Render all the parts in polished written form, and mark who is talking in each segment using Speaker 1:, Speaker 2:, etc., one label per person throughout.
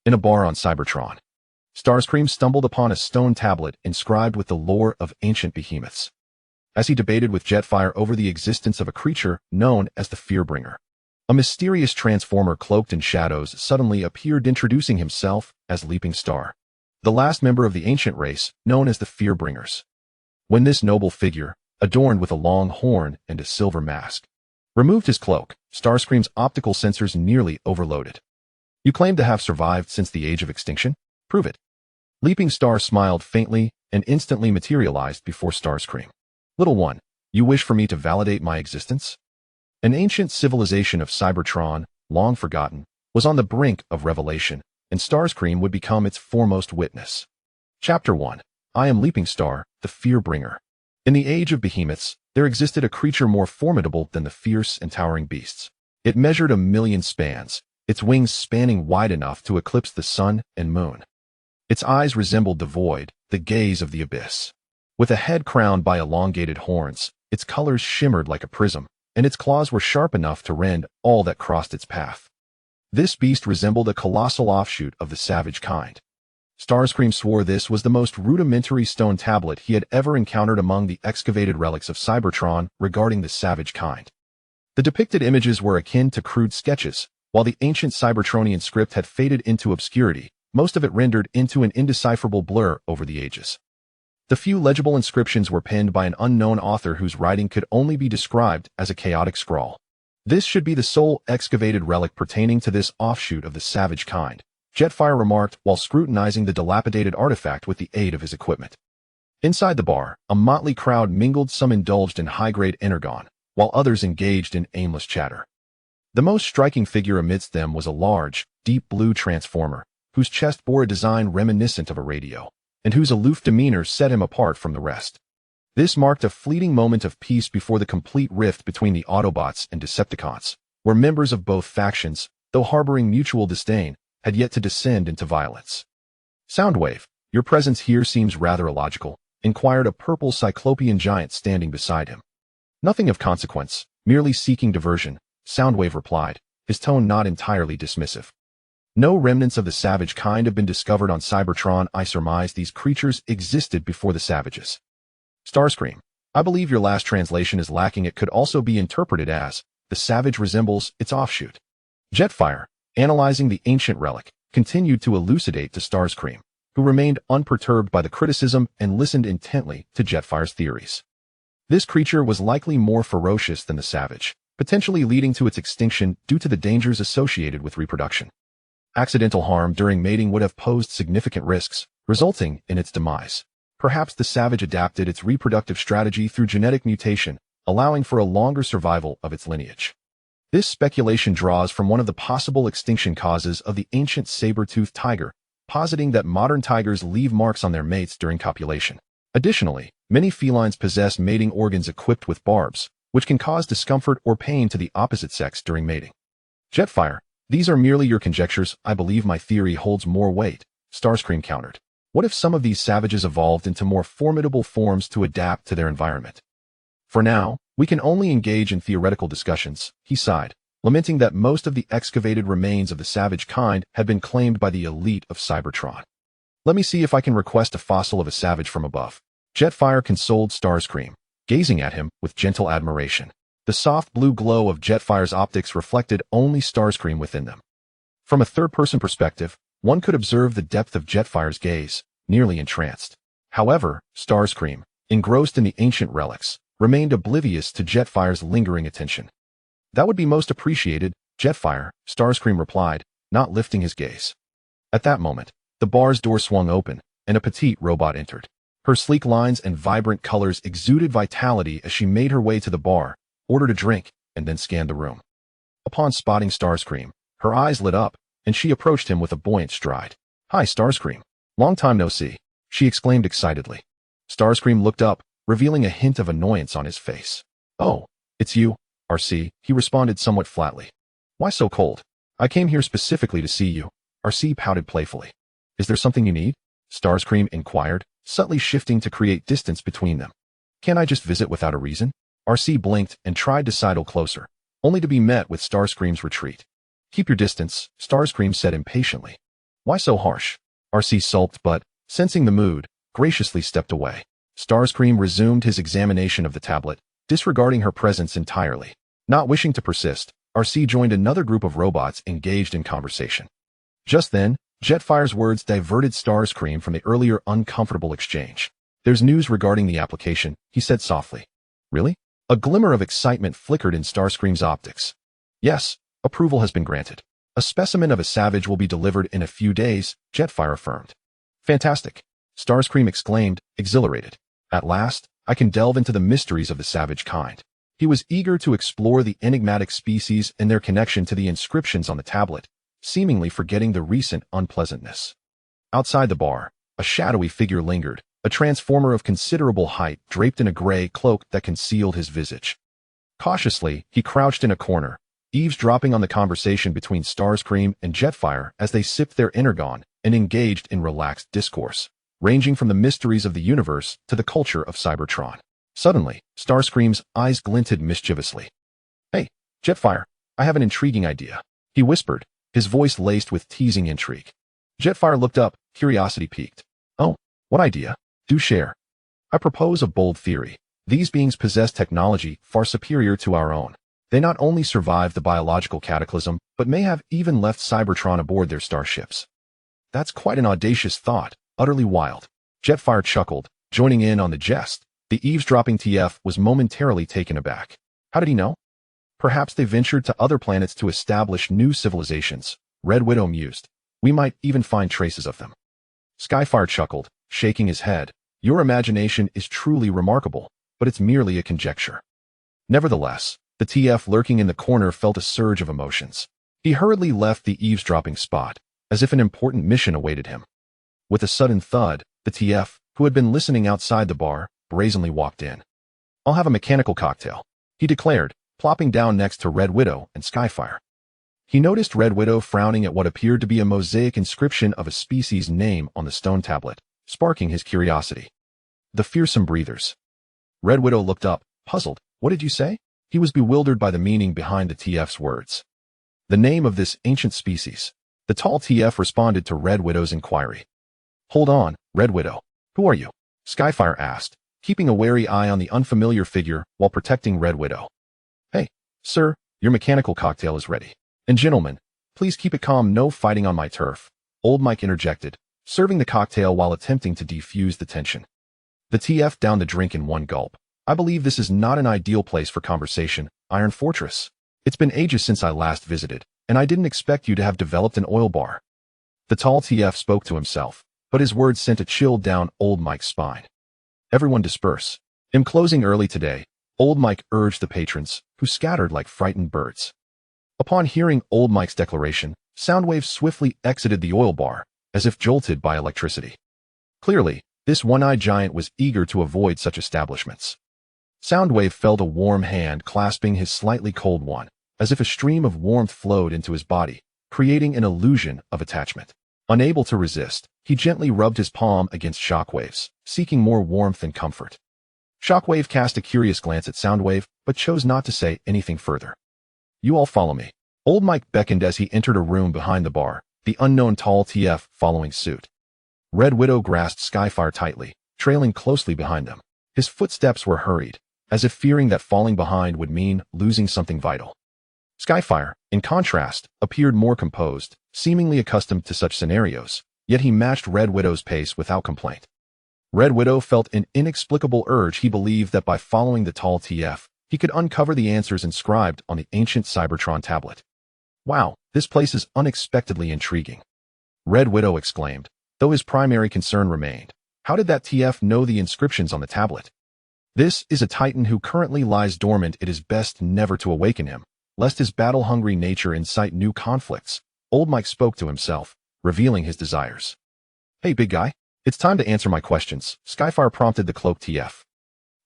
Speaker 1: In a bar on Cybertron, Starscream stumbled upon a stone tablet inscribed with the lore of ancient behemoths. As he debated with Jetfire over the existence of a creature known as the Fearbringer, a mysterious transformer cloaked in shadows suddenly appeared, introducing himself as Leaping Star, the last member of the ancient race known as the Fearbringers. When this noble figure, adorned with a long horn and a silver mask, removed his cloak, Starscream's optical sensors nearly overloaded. "You claim to have survived since the age of extinction? Prove it." Leaping Star smiled faintly and instantly materialized before Starscream. "Little one, you wish for me to validate my existence?" An ancient civilization of Cybertron, long forgotten, was on the brink of revelation, and Starscream would become its foremost witness. Chapter 1. I am Leaping Star, the Fearbringer. In the age of behemoths, there existed a creature more formidable than the fierce and towering beasts. It measured 1,000,000 spans, its wings spanning wide enough to eclipse the sun and moon. Its eyes resembled the void, the gaze of the abyss. With a head crowned by elongated horns, its colors shimmered like a prism, and its claws were sharp enough to rend all that crossed its path. This beast resembled a colossal offshoot of the savage kind. Starscream swore this was the most rudimentary stone tablet he had ever encountered among the excavated relics of Cybertron regarding the savage kind. The depicted images were akin to crude sketches, while the ancient Cybertronian script had faded into obscurity, most of it rendered into an indecipherable blur over the ages. The few legible inscriptions were penned by an unknown author whose writing could only be described as a chaotic scrawl. This should be the sole excavated relic pertaining to this offshoot of the savage kind, Jetfire remarked while scrutinizing the dilapidated artifact with the aid of his equipment. Inside the bar, a motley crowd mingled. Some indulged in high-grade energon, while others engaged in aimless chatter. The most striking figure amidst them was a large, deep blue transformer, whose chest bore a design reminiscent of a radio, and whose aloof demeanor set him apart from the rest. This marked a fleeting moment of peace before the complete rift between the Autobots and Decepticons, where members of both factions, though harboring mutual disdain, had yet to descend into violence. "Soundwave, your presence here seems rather illogical," inquired a purple cyclopean giant standing beside him. "Nothing of consequence, merely seeking diversion," Soundwave replied, his tone not entirely dismissive. "No remnants of the savage kind have been discovered on Cybertron. I surmise these creatures existed before the savages." Starscream, I believe your last translation is lacking. It could also be interpreted as, the savage resembles its offshoot. Jetfire, analyzing the ancient relic, continued to elucidate to Starscream, who remained unperturbed by the criticism and listened intently to Jetfire's theories. This creature was likely more ferocious than the savage, potentially leading to its extinction due to the dangers associated with reproduction. Accidental harm during mating would have posed significant risks, resulting in its demise. Perhaps the savage adapted its reproductive strategy through genetic mutation, allowing for a longer survival of its lineage. This speculation draws from one of the possible extinction causes of the ancient saber-toothed tiger, positing that modern tigers leave marks on their mates during copulation. Additionally, many felines possess mating organs equipped with barbs, which can cause discomfort or pain to the opposite sex during mating. Jetfire, these are merely your conjectures. I believe my theory holds more weight, Starscream countered. What if some of these savages evolved into more formidable forms to adapt to their environment? For now, we can only engage in theoretical discussions, he sighed, lamenting that most of the excavated remains of the savage kind had been claimed by the elite of Cybertron. "Let me see if I can request a fossil of a savage from above." Jetfire consoled Starscream, gazing at him with gentle admiration. The soft blue glow of Jetfire's optics reflected only Starscream within them. From a third-person perspective, one could observe the depth of Jetfire's gaze, nearly entranced. However, Starscream, engrossed in the ancient relics, remained oblivious to Jetfire's lingering attention. "That would be most appreciated, Jetfire," Starscream replied, not lifting his gaze. At that moment, the bar's door swung open, and a petite robot entered. Her sleek lines and vibrant colors exuded vitality as she made her way to the bar, ordered a drink, and then scanned the room. Upon spotting Starscream, her eyes lit up, and she approached him with a buoyant stride. "Hi, Starscream. Long time no see," she exclaimed excitedly. Starscream looked up, revealing a hint of annoyance on his face. "Oh, it's you, RC," he responded somewhat flatly. "Why so cold? I came here specifically to see you," RC pouted playfully. "Is there something you need?" Starscream inquired, subtly shifting to create distance between them. "Can't I just visit without a reason?" RC blinked and tried to sidle closer, only to be met with Starscream's retreat. "Keep your distance," Starscream said impatiently. Why so harsh? RC sulked but, sensing the mood, graciously stepped away. Starscream resumed his examination of the tablet, disregarding her presence entirely. Not wishing to persist, RC joined another group of robots engaged in conversation. Just then, Jetfire's words diverted Starscream from the earlier uncomfortable exchange. There's news regarding the application, he said softly. Really? A glimmer of excitement flickered in Starscream's optics. Yes, approval has been granted. A specimen of a savage will be delivered in a few days, Jetfire affirmed. Fantastic, Starscream exclaimed, exhilarated. At last, I can delve into the mysteries of the savage kind. He was eager to explore the enigmatic species and their connection to the inscriptions on the tablet, seemingly forgetting the recent unpleasantness. Outside the bar, a shadowy figure lingered, a transformer of considerable height draped in a gray cloak that concealed his visage. Cautiously, he crouched in a corner, eavesdropping on the conversation between Starscream and Jetfire as they sipped their energon and engaged in relaxed discourse, ranging from the mysteries of the universe to the culture of Cybertron. Suddenly, Starscream's eyes glinted mischievously. Hey, Jetfire, I have an intriguing idea, he whispered, his voice laced with teasing intrigue. Jetfire looked up, curiosity piqued. Oh, what idea? Do share. I propose a bold theory. These beings possess technology far superior to our own. They not only survived the biological cataclysm, but may have even left Cybertron aboard their starships. That's quite an audacious thought, utterly wild. Jetfire chuckled, joining in on the jest. The eavesdropping TF was momentarily taken aback. How did he know? Perhaps they ventured to other planets to establish new civilizations, Red Widow mused. We might even find traces of them. Skyfire chuckled, shaking his head. Your imagination is truly remarkable, but it's merely a conjecture. Nevertheless, the TF lurking in the corner felt a surge of emotions. He hurriedly left the eavesdropping spot, as if an important mission awaited him. With a sudden thud, the TF, who had been listening outside the bar, brazenly walked in. I'll have a mechanical cocktail, he declared, plopping down next to Red Widow and Skyfire. He noticed Red Widow frowning at what appeared to be a mosaic inscription of a species' name on the stone tablet, sparking his curiosity. The fearsome breathers. Red Widow looked up, puzzled. What did you say? He was bewildered by the meaning behind the TF's words. The name of this ancient species. The tall TF responded to Red Widow's inquiry. Hold on, Red Widow. Who are you? Skyfire asked, keeping a wary eye on the unfamiliar figure while protecting Red Widow. Hey, sir, your mechanical cocktail is ready. And gentlemen, please keep it calm, no fighting on my turf, Old Mike interjected, serving the cocktail while attempting to defuse the tension. The TF downed the drink in one gulp. I believe this is not an ideal place for conversation, Iron Fortress. It's been ages since I last visited, and I didn't expect you to have developed an oil bar. The tall TF spoke to himself, but his words sent a chill down Old Mike's spine. Everyone disperse. I'm closing early today, Old Mike urged the patrons, who scattered like frightened birds. Upon hearing Old Mike's declaration, Soundwave swiftly exited the oil bar, as if jolted by electricity. Clearly, this one-eyed giant was eager to avoid such establishments. Soundwave felt a warm hand clasping his slightly cold one, as if a stream of warmth flowed into his body, creating an illusion of attachment. Unable to resist, he gently rubbed his palm against Shockwave's, seeking more warmth and comfort. Shockwave cast a curious glance at Soundwave, but chose not to say anything further. You all follow me. Old Mike beckoned as he entered a room behind the bar, the unknown tall TF following suit. Red Widow grasped Skyfire tightly, trailing closely behind them. His footsteps were hurried, as if fearing that falling behind would mean losing something vital. Skyfire, in contrast, appeared more composed, seemingly accustomed to such scenarios, yet he matched Red Widow's pace without complaint. Red Widow felt an inexplicable urge. He believed that by following the tall TF, he could uncover the answers inscribed on the ancient Cybertron tablet. Wow, this place is unexpectedly intriguing, Red Widow exclaimed, though his primary concern remained. How did that TF know the inscriptions on the tablet? This is a titan who currently lies dormant. It is best never to awaken him, lest his battle-hungry nature incite new conflicts. Old Mike spoke to himself, revealing his desires. Hey, big guy, it's time to answer my questions, Skyfire prompted the cloaked TF.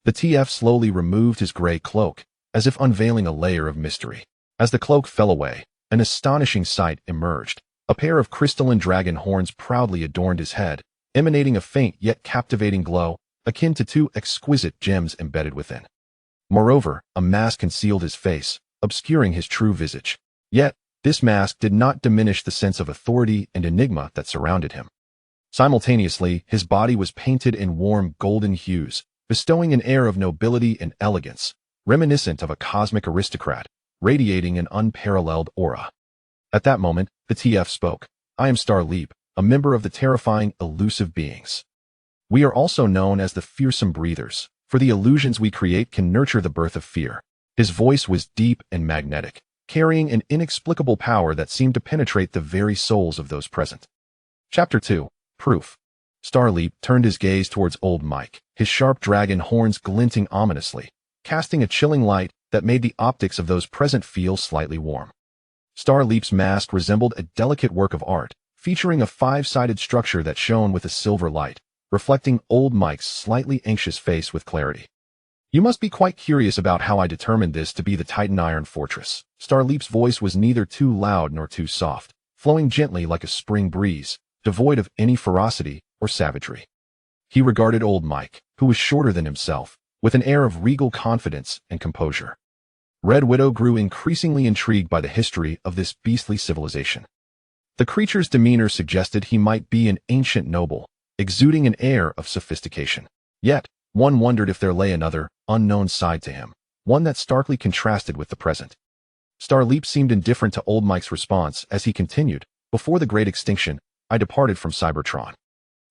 Speaker 1: The TF slowly removed his gray cloak, as if unveiling a layer of mystery. As the cloak fell away, an astonishing sight emerged. A pair of crystalline dragon horns proudly adorned his head, emanating a faint yet captivating glow, akin to two exquisite gems embedded within. Moreover, a mask concealed his face, obscuring his true visage. Yet, This mask did not diminish the sense of authority and enigma that surrounded him. Simultaneously, his body was painted in warm golden hues, bestowing an air of nobility and elegance, reminiscent of a cosmic aristocrat, radiating an unparalleled aura. At that moment, the TF spoke. "I am Starleap, a member of the terrifying, elusive beings. We are also known as the fearsome breathers, for the illusions we create can nurture the birth of fear." His voice was deep and magnetic, carrying an inexplicable power that seemed to penetrate the very souls of those present. Chapter 2. Proof. Starleap turned his gaze towards old Mike, his sharp dragon horns glinting ominously, casting a chilling light that made the optics of those present feel slightly warm. Starleap's mask resembled a delicate work of art, featuring a five-sided structure that shone with a silver light, reflecting old Mike's slightly anxious face with clarity. "You must be quite curious about how I determined this to be the Titan Iron Fortress." Starleap's voice was neither too loud nor too soft, flowing gently like a spring breeze, devoid of any ferocity or savagery. He regarded old Mike, who was shorter than himself, with an air of regal confidence and composure. Red Widow grew increasingly intrigued by the history of this beastly civilization. The creature's demeanor suggested he might be an ancient noble, exuding an air of sophistication. Yet, one wondered if there lay another, unknown side to him, one that starkly contrasted with the present. Starleap seemed indifferent to old Mike's response as he continued, "Before the Great Extinction, I departed from Cybertron.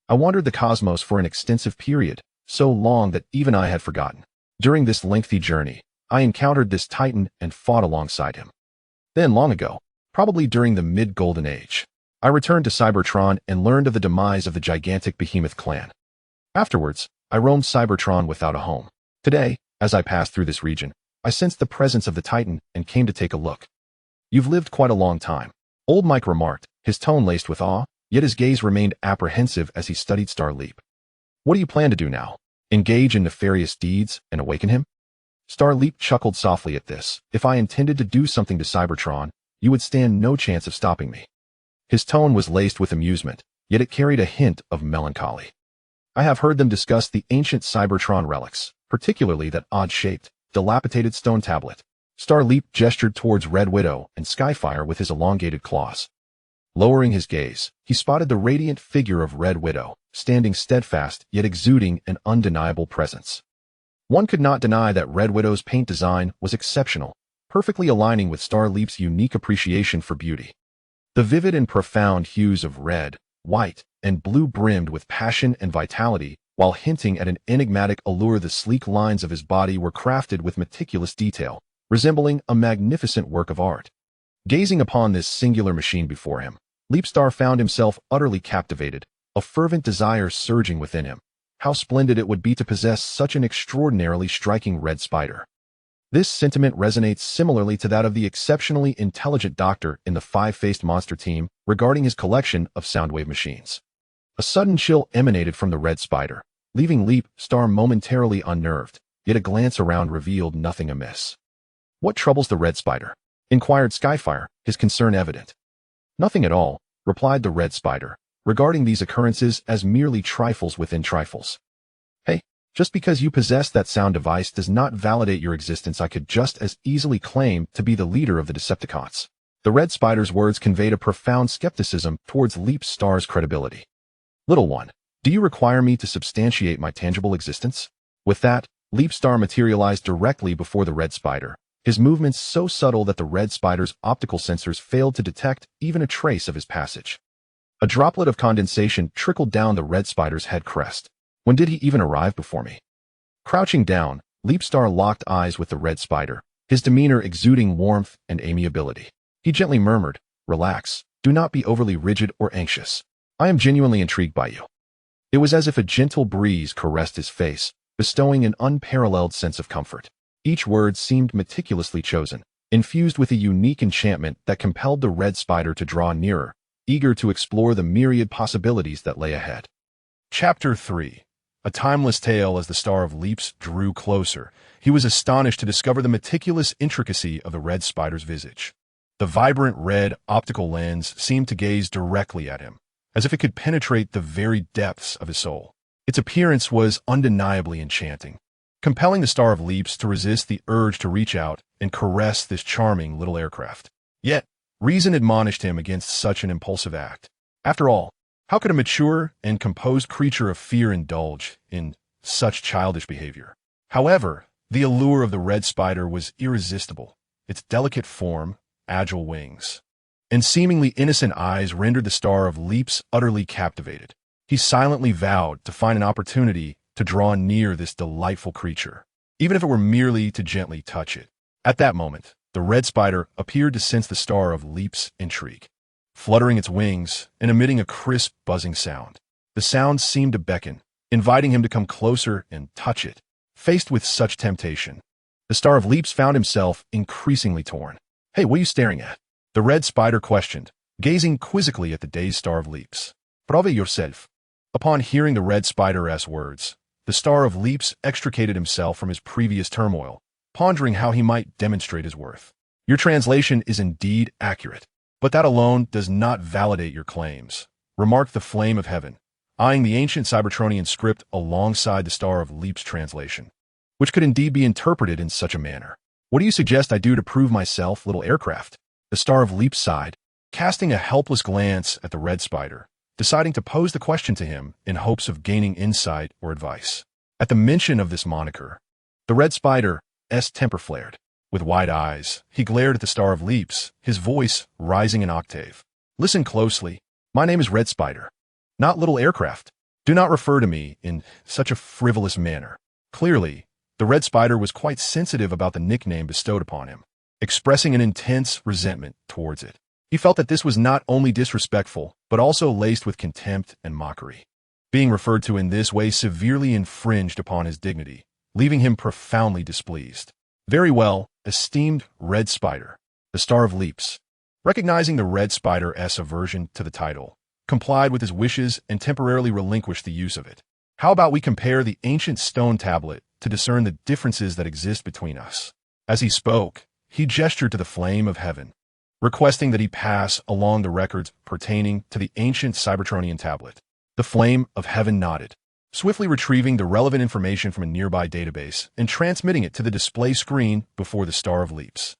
Speaker 1: I wandered the cosmos for an extensive period, so long that even I had forgotten. During this lengthy journey, I encountered this Titan and fought alongside him. Then, long ago, probably during the mid-Golden Age, I returned to Cybertron and learned of the demise of the gigantic behemoth clan. Afterwards, I roamed Cybertron without a home. Today, as I passed through this region, I sensed the presence of the Titan and came to take a look." "You've lived quite a long time," old Mike remarked, his tone laced with awe, yet his gaze remained apprehensive as he studied Starleap. "What do you plan to do now? Engage in nefarious deeds and awaken him?" Starleap chuckled softly at this. "If I intended to do something to Cybertron, you would stand no chance of stopping me." His tone was laced with amusement, yet it carried a hint of melancholy. "I have heard them discuss the ancient Cybertron relics, particularly that odd-shaped, dilapidated stone tablet." Starleap gestured towards Red Widow and Skyfire with his elongated claws. Lowering his gaze, he spotted the radiant figure of Red Widow, standing steadfast yet exuding an undeniable presence. One could not deny that Red Widow's paint design was exceptional, perfectly aligning with Starleap's unique appreciation for beauty. The vivid and profound hues of red, white, and blue brimmed with passion and vitality, while hinting at an enigmatic allure. The sleek lines of his body were crafted with meticulous detail, resembling a magnificent work of art. Gazing upon this singular machine before him, Leapstar found himself utterly captivated, a fervent desire surging within him. How splendid it would be to possess such an extraordinarily striking red spider. This sentiment resonates similarly to that of the exceptionally intelligent doctor in the Five-Faced Monster team regarding his collection of Soundwave machines. A sudden chill emanated from the red spider, leaving Leapstar momentarily unnerved, yet a glance around revealed nothing amiss. "What troubles the red spider?" inquired Skyfire, his concern evident. "Nothing at all," replied the red spider, regarding these occurrences as merely trifles within trifles. "Hey, just because you possess that sound device does not validate your existence. I could just as easily claim to be the leader of the Decepticons." The red spider's words conveyed a profound skepticism towards Leapstar's credibility. "Little one, do you require me to substantiate my tangible existence?" With that, Leapstar materialized directly before the red spider, his movements so subtle that the red spider's optical sensors failed to detect even a trace of his passage. A droplet of condensation trickled down the red spider's head crest. When did he even arrive before me? Crouching down, Leapstar locked eyes with the red spider, his demeanor exuding warmth and amiability. He gently murmured, "Relax, do not be overly rigid or anxious. I am genuinely intrigued by you." It was as if a gentle breeze caressed his face, bestowing an unparalleled sense of comfort. Each word seemed meticulously chosen, infused with a unique enchantment that compelled the red spider to draw nearer, eager to explore the myriad possibilities that lay ahead. Chapter 3. A timeless tale. As the Star of Leaps drew closer, he was astonished to discover the meticulous intricacy of the red spider's visage. The vibrant red optical lens seemed to gaze directly at him, as if it could penetrate the very depths of his soul. Its appearance was undeniably enchanting, compelling the Star of Leaps to resist the urge to reach out and caress this charming little aircraft. Yet, Reason admonished him against such an impulsive act. After all, how could a mature and composed creature of fear indulge in such childish behavior? However, the allure of the red spider was irresistible. Its delicate form, agile wings, and seemingly innocent eyes rendered the Star of Leaps utterly captivated. He silently vowed to find an opportunity to draw near this delightful creature, even if it were merely to gently touch it. At that moment, the red spider appeared to sense the Star of Leaps' intrigue, fluttering its wings and emitting a crisp, buzzing sound. The sound seemed to beckon, inviting him to come closer and touch it. Faced with such temptation, the Star of Leaps found himself increasingly torn. "Hey, what are you staring at?" the red spider questioned, gazing quizzically at the dazed Star of Leaps. "Prove it yourself." Upon hearing the red spider's words, the Star of Leaps extricated himself from his previous turmoil, pondering how he might demonstrate his worth. "Your translation is indeed accurate, but that alone does not validate your claims," remarked the Flame of Heaven, eyeing the ancient Cybertronian script alongside the Star of Leaps translation, which could indeed be interpreted in such a manner. "What do you suggest I do to prove myself, little aircraft?" The Star of Leaps sighed, casting a helpless glance at the red spider, deciding to pose the question to him in hopes of gaining insight or advice. At the mention of this moniker, the red spider's temper flared. With wide eyes, he glared at the Star of Leaps, his voice rising an octave. "Listen closely. My name is Red Spider, not Little Aircraft. Do not refer to me in such a frivolous manner." Clearly, the red spider was quite sensitive about the nickname bestowed upon him, expressing an intense resentment towards it. He felt that this was not only disrespectful, but also laced with contempt and mockery. Being referred to in this way severely infringed upon his dignity, leaving him profoundly displeased. "Very well, esteemed Red Spider," the Star of Leaps, recognizing the red spider's aversion to the title, complied with his wishes and temporarily relinquished the use of it. "How about we compare the ancient stone tablet to discern the differences that exist between us?" As he spoke, he gestured to the Flame of Heaven, requesting that he pass along the records pertaining to the ancient Cybertronian tablet. The Flame of Heaven nodded, swiftly retrieving the relevant information from a nearby database and transmitting it to the display screen before the Star of Leaps.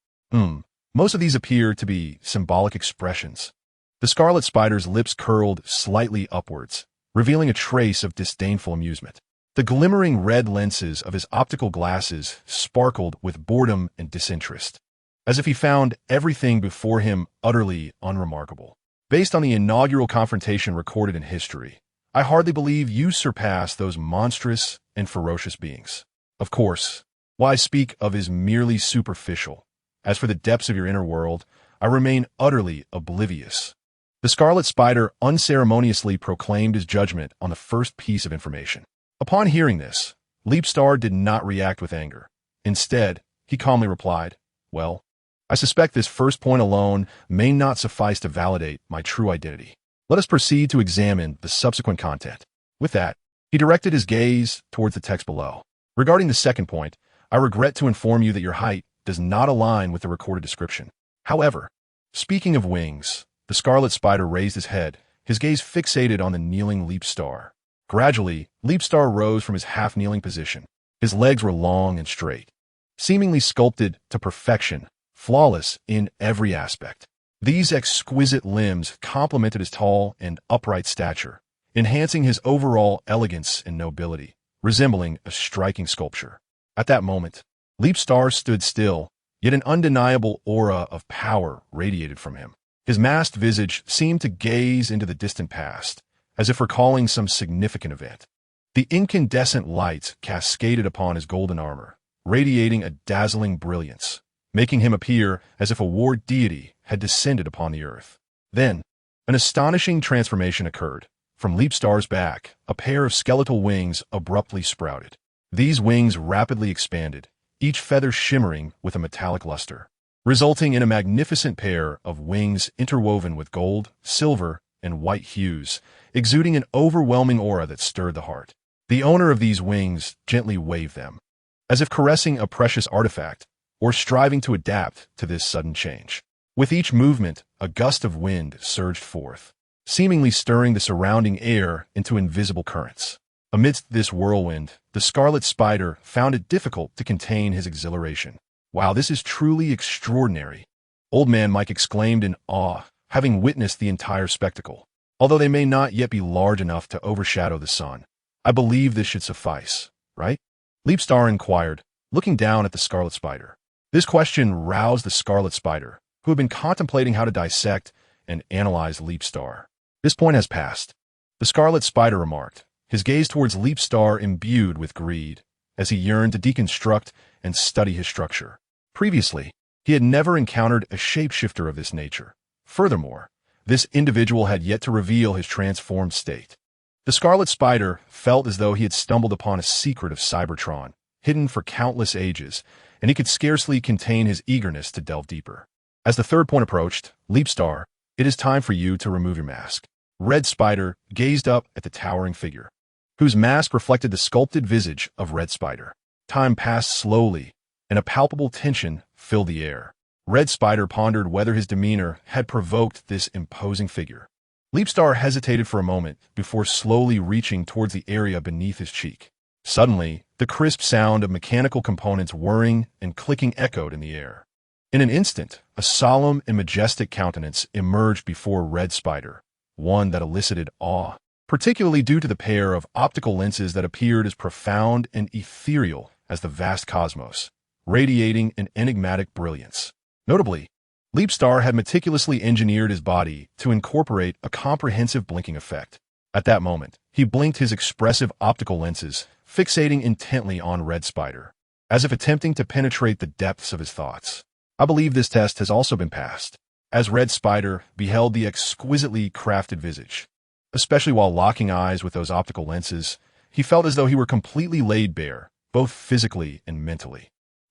Speaker 1: Most of these appear to be symbolic expressions." The scarlet spider's lips curled slightly upwards, revealing a trace of disdainful amusement. The glimmering red lenses of his optical glasses sparkled with boredom and disinterest, as if he found everything before him utterly unremarkable. "Based on the inaugural confrontation recorded in history, I hardly believe you surpass those monstrous and ferocious beings. Of course, what I speak of is merely superficial. As for the depths of your inner world, I remain utterly oblivious." The scarlet spider unceremoniously proclaimed his judgment on the first piece of information. Upon hearing this, Leapstar did not react with anger. Instead, he calmly replied, "Well, I suspect this first point alone may not suffice to validate my true identity. Let us proceed to examine the subsequent content." With that, he directed his gaze towards the text below. "Regarding the second point, I regret to inform you that your height does not align with the recorded description. However, speaking of wings," the scarlet spider raised his head, his gaze fixated on the kneeling Leapstar. Gradually, Leapstar rose from his half-kneeling position. His legs were long and straight, seemingly sculpted to perfection, flawless in every aspect. These exquisite limbs complemented his tall and upright stature, enhancing his overall elegance and nobility, resembling a striking sculpture. At that moment, Leapstar stood still, yet an undeniable aura of power radiated from him. His masked visage seemed to gaze into the distant past, as if recalling some significant event. The incandescent lights cascaded upon his golden armor, radiating a dazzling brilliance, making him appear as if a war deity had descended upon the earth. Then, an astonishing transformation occurred. From Leapstar's back, a pair of skeletal wings abruptly sprouted. These wings rapidly expanded, each feather shimmering with a metallic luster, resulting in a magnificent pair of wings interwoven with gold, silver, and white hues, exuding an overwhelming aura that stirred the heart. The owner of these wings gently waved them, as if caressing a precious artifact, or striving to adapt to this sudden change. With each movement, a gust of wind surged forth, seemingly stirring the surrounding air into invisible currents. Amidst this whirlwind, the scarlet spider found it difficult to contain his exhilaration. "Wow, this is truly extraordinary," Old Man Mike exclaimed in awe, having witnessed the entire spectacle. Although they may not yet be large enough to overshadow the sun, I believe this should suffice, right? Leapstar inquired, looking down at the Scarlet Spider. This question roused the Scarlet Spider, who had been contemplating how to dissect and analyze Leapstar. This point has passed, the Scarlet Spider remarked, his gaze towards Leapstar imbued with greed, as he yearned to deconstruct and study his structure. Previously, he had never encountered a shapeshifter of this nature. Furthermore, this individual had yet to reveal his transformed state. The Scarlet Spider felt as though he had stumbled upon a secret of Cybertron, hidden for countless ages, and he could scarcely contain his eagerness to delve deeper. As the third point approached, Leapstar, it is time for you to remove your mask. Red Spider gazed up at the towering figure, whose mask reflected the sculpted visage of Red Spider. Time passed slowly, and a palpable tension filled the air. Red Spider pondered whether his demeanor had provoked this imposing figure. Leapstar hesitated for a moment before slowly reaching towards the area beneath his cheek. Suddenly, the crisp sound of mechanical components whirring and clicking echoed in the air. In an instant, a solemn and majestic countenance emerged before Red Spider, one that elicited awe, particularly due to the pair of optical lenses that appeared as profound and ethereal as the vast cosmos, radiating an enigmatic brilliance. Notably, Leapstar had meticulously engineered his body to incorporate a comprehensive blinking effect. At that moment, he blinked his expressive optical lenses, fixating intently on Red Spider, as if attempting to penetrate the depths of his thoughts. I believe this test has also been passed, as Red Spider beheld the exquisitely crafted visage. Especially while locking eyes with those optical lenses, he felt as though he were completely laid bare, both physically and mentally.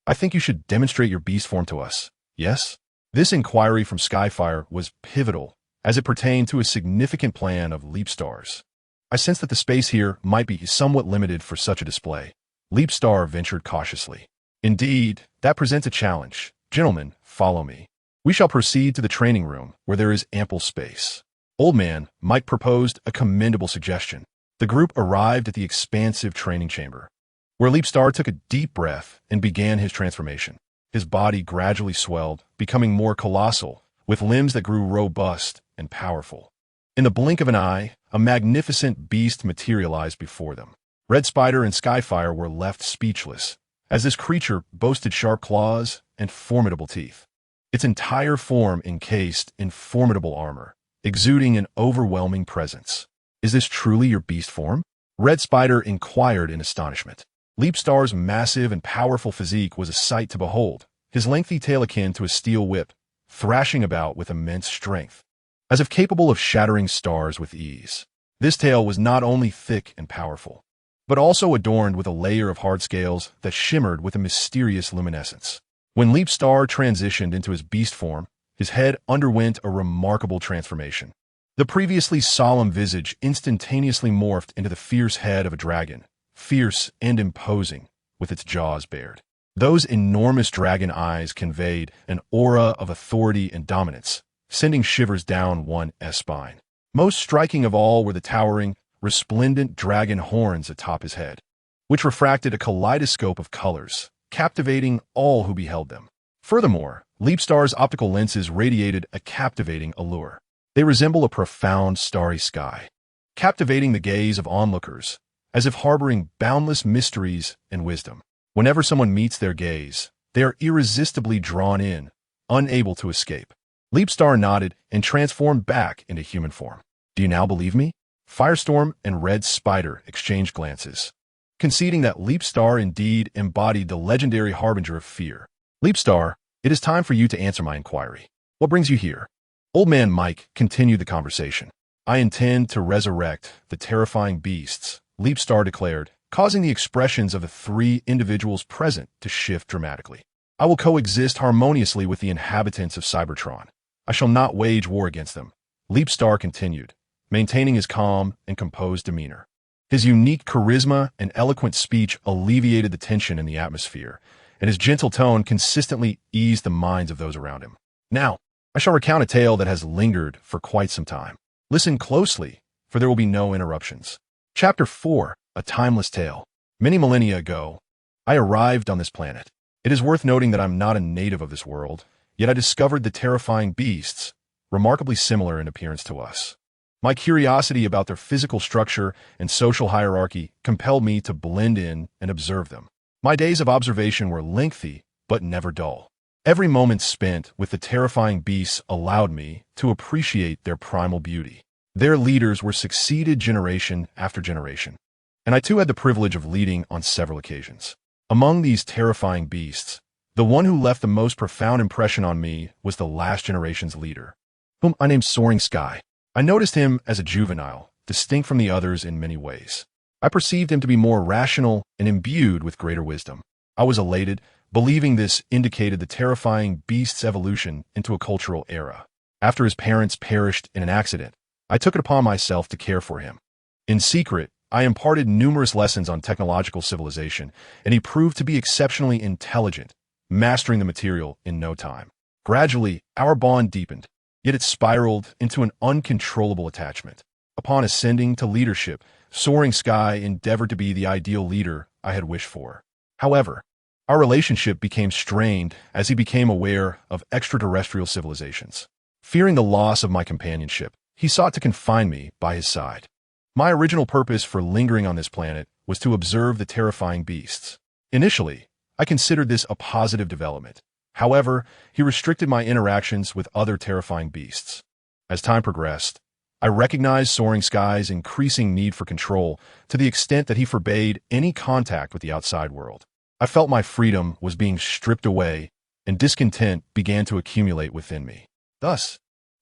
Speaker 1: I think you should demonstrate your beast form to us, yes? This inquiry from Skyfire was pivotal, as it pertained to a significant plan of Leapstar's. I sensed that the space here might be somewhat limited for such a display. Leapstar ventured cautiously. Indeed, that presents a challenge. Gentlemen, follow me. We shall proceed to the training room, where there is ample space. Old Man Mike proposed a commendable suggestion. The group arrived at the expansive training chamber, where Leapstar took a deep breath and began his transformation. His body gradually swelled, becoming more colossal, with limbs that grew robust and powerful. In the blink of an eye, a magnificent beast materialized before them. Red Spider and Skyfire were left speechless, as this creature boasted sharp claws and formidable teeth, its entire form encased in formidable armor, exuding an overwhelming presence. Is this truly your beast form? Red Spider inquired in astonishment. Leapstar's massive and powerful physique was a sight to behold, his lengthy tail akin to a steel whip, thrashing about with immense strength, as if capable of shattering stars with ease. This tail was not only thick and powerful, but also adorned with a layer of hard scales that shimmered with a mysterious luminescence. When Leapstar transitioned into his beast form, his head underwent a remarkable transformation. The previously solemn visage instantaneously morphed into the fierce head of a dragon, fierce and imposing, with its jaws bared. Those enormous dragon eyes conveyed an aura of authority and dominance, sending shivers down one's spine. Most striking of all were the towering, resplendent dragon horns atop his head, which refracted a kaleidoscope of colors, captivating all who beheld them. Furthermore, Leapstar's optical lenses radiated a captivating allure. They resemble a profound starry sky, captivating the gaze of onlookers, as if harboring boundless mysteries and wisdom. Whenever someone meets their gaze, they are irresistibly drawn in, unable to escape. Leapstar nodded and transformed back into human form. Do you now believe me? Firestorm and Red Spider exchanged glances, conceding that Leapstar indeed embodied the legendary harbinger of fear. Leapstar, it is time for you to answer my inquiry. What brings you here? Old Man Mike continued the conversation. I intend to resurrect the terrifying beasts, Leapstar declared, causing the expressions of the three individuals present to shift dramatically. I will coexist harmoniously with the inhabitants of Cybertron. I shall not wage war against them. Leapstar continued, maintaining his calm and composed demeanor. His unique charisma and eloquent speech alleviated the tension in the atmosphere, and his gentle tone consistently eased the minds of those around him. Now, I shall recount a tale that has lingered for quite some time. Listen closely, for there will be no interruptions. Chapter 4, A Timeless Tale. Many millennia ago, I arrived on this planet. It is worth noting that I'm not a native of this world, Yet I discovered the terrifying beasts, remarkably similar in appearance to us. My curiosity about their physical structure and social hierarchy compelled me to blend in and observe them. My days of observation were lengthy, but never dull. Every moment spent with the terrifying beasts allowed me to appreciate their primal beauty. Their leaders were succeeded generation after generation, and I too had the privilege of leading on several occasions. Among these terrifying beasts, the one who left the most profound impression on me was the last generation's leader, whom I named Soaring Sky. I noticed him as a juvenile, distinct from the others in many ways. I perceived him to be more rational and imbued with greater wisdom. I was elated, believing this indicated the terrifying beast's evolution into a cultural era. After his parents perished in an accident, I took it upon myself to care for him. In secret, I imparted numerous lessons on technological civilization, and he proved to be exceptionally intelligent, mastering the material in no time. Gradually, our bond deepened, yet it spiraled into an uncontrollable attachment. Upon ascending to leadership, Soaring Sky endeavored to be the ideal leader I had wished for. However, our relationship became strained as he became aware of extraterrestrial civilizations. Fearing the loss of my companionship, he sought to confine me by his side. My original purpose for lingering on this planet was to observe the terrifying beasts. Initially, I considered this a positive development. However, he restricted my interactions with other terrifying beasts. As time progressed, I recognized Soaring Sky's increasing need for control to the extent that he forbade any contact with the outside world. I felt my freedom was being stripped away, and discontent began to accumulate within me. Thus,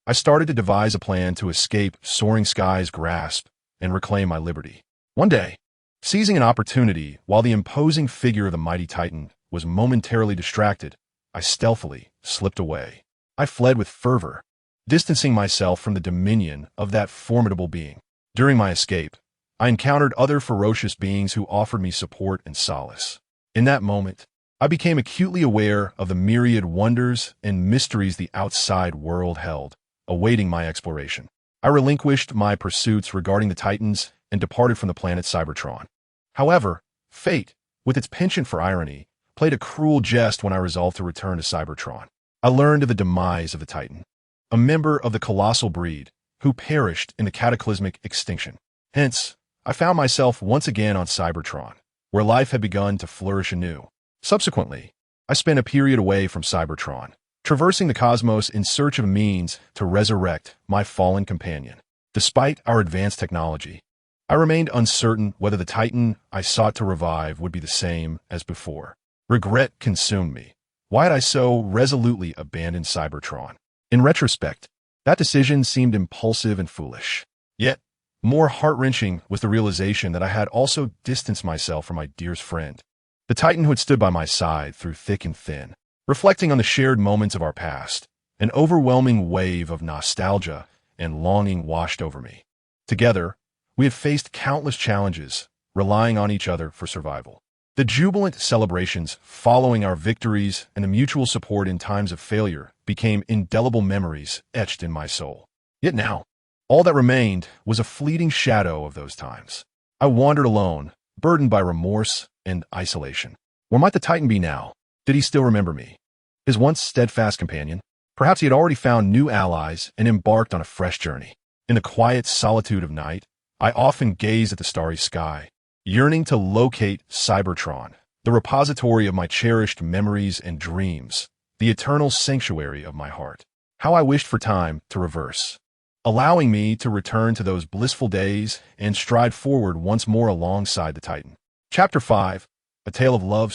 Speaker 1: I started to devise a plan to escape Soaring Sky's grasp and reclaim my liberty. One day, seizing an opportunity while the imposing figure of the mighty Titan was momentarily distracted, I stealthily slipped away. I fled with fervor, distancing myself from the dominion of that formidable being. During my escape, I encountered other ferocious beings who offered me support and solace. In that moment, I became acutely aware of the myriad wonders and mysteries the outside world held, awaiting my exploration. I relinquished my pursuits regarding the Titans and departed from the planet Cybertron. However, fate, with its penchant for irony, played a cruel jest when I resolved to return to Cybertron. I learned of the demise of the Titan, a member of the colossal breed who perished in the cataclysmic extinction. Hence, I found myself once again on Cybertron, where life had begun to flourish anew. Subsequently, I spent a period away from Cybertron, traversing the cosmos in search of means to resurrect my fallen companion. Despite our advanced technology, I remained uncertain whether the Titan I sought to revive would be the same as before. Regret consumed me. Why had I so resolutely abandoned Cybertron? In retrospect, that decision seemed impulsive and foolish. Yet, more heart-wrenching was the realization that I had also distanced myself from my dearest friend, the Titan who had stood by my side through thick and thin. Reflecting on the shared moments of our past, an overwhelming wave of nostalgia and longing washed over me. Together, we had faced countless challenges, relying on each other for survival. The jubilant celebrations following our victories and the mutual support in times of failure became indelible memories etched in my soul. Yet now, all that remained was a fleeting shadow of those times. I wandered alone, burdened by remorse and isolation. Where might the Titan be now? Did he still remember me? His once steadfast companion? Perhaps he had already found new allies and embarked on a fresh journey. In the quiet solitude of night, I often gazed at the starry sky, yearning to locate Cybertron, the repository of my cherished memories and dreams, the eternal sanctuary of my heart. How I wished for time to reverse, allowing me to return to those blissful days and stride forward once more alongside the Titan. Chapter 5, A Tale of Love.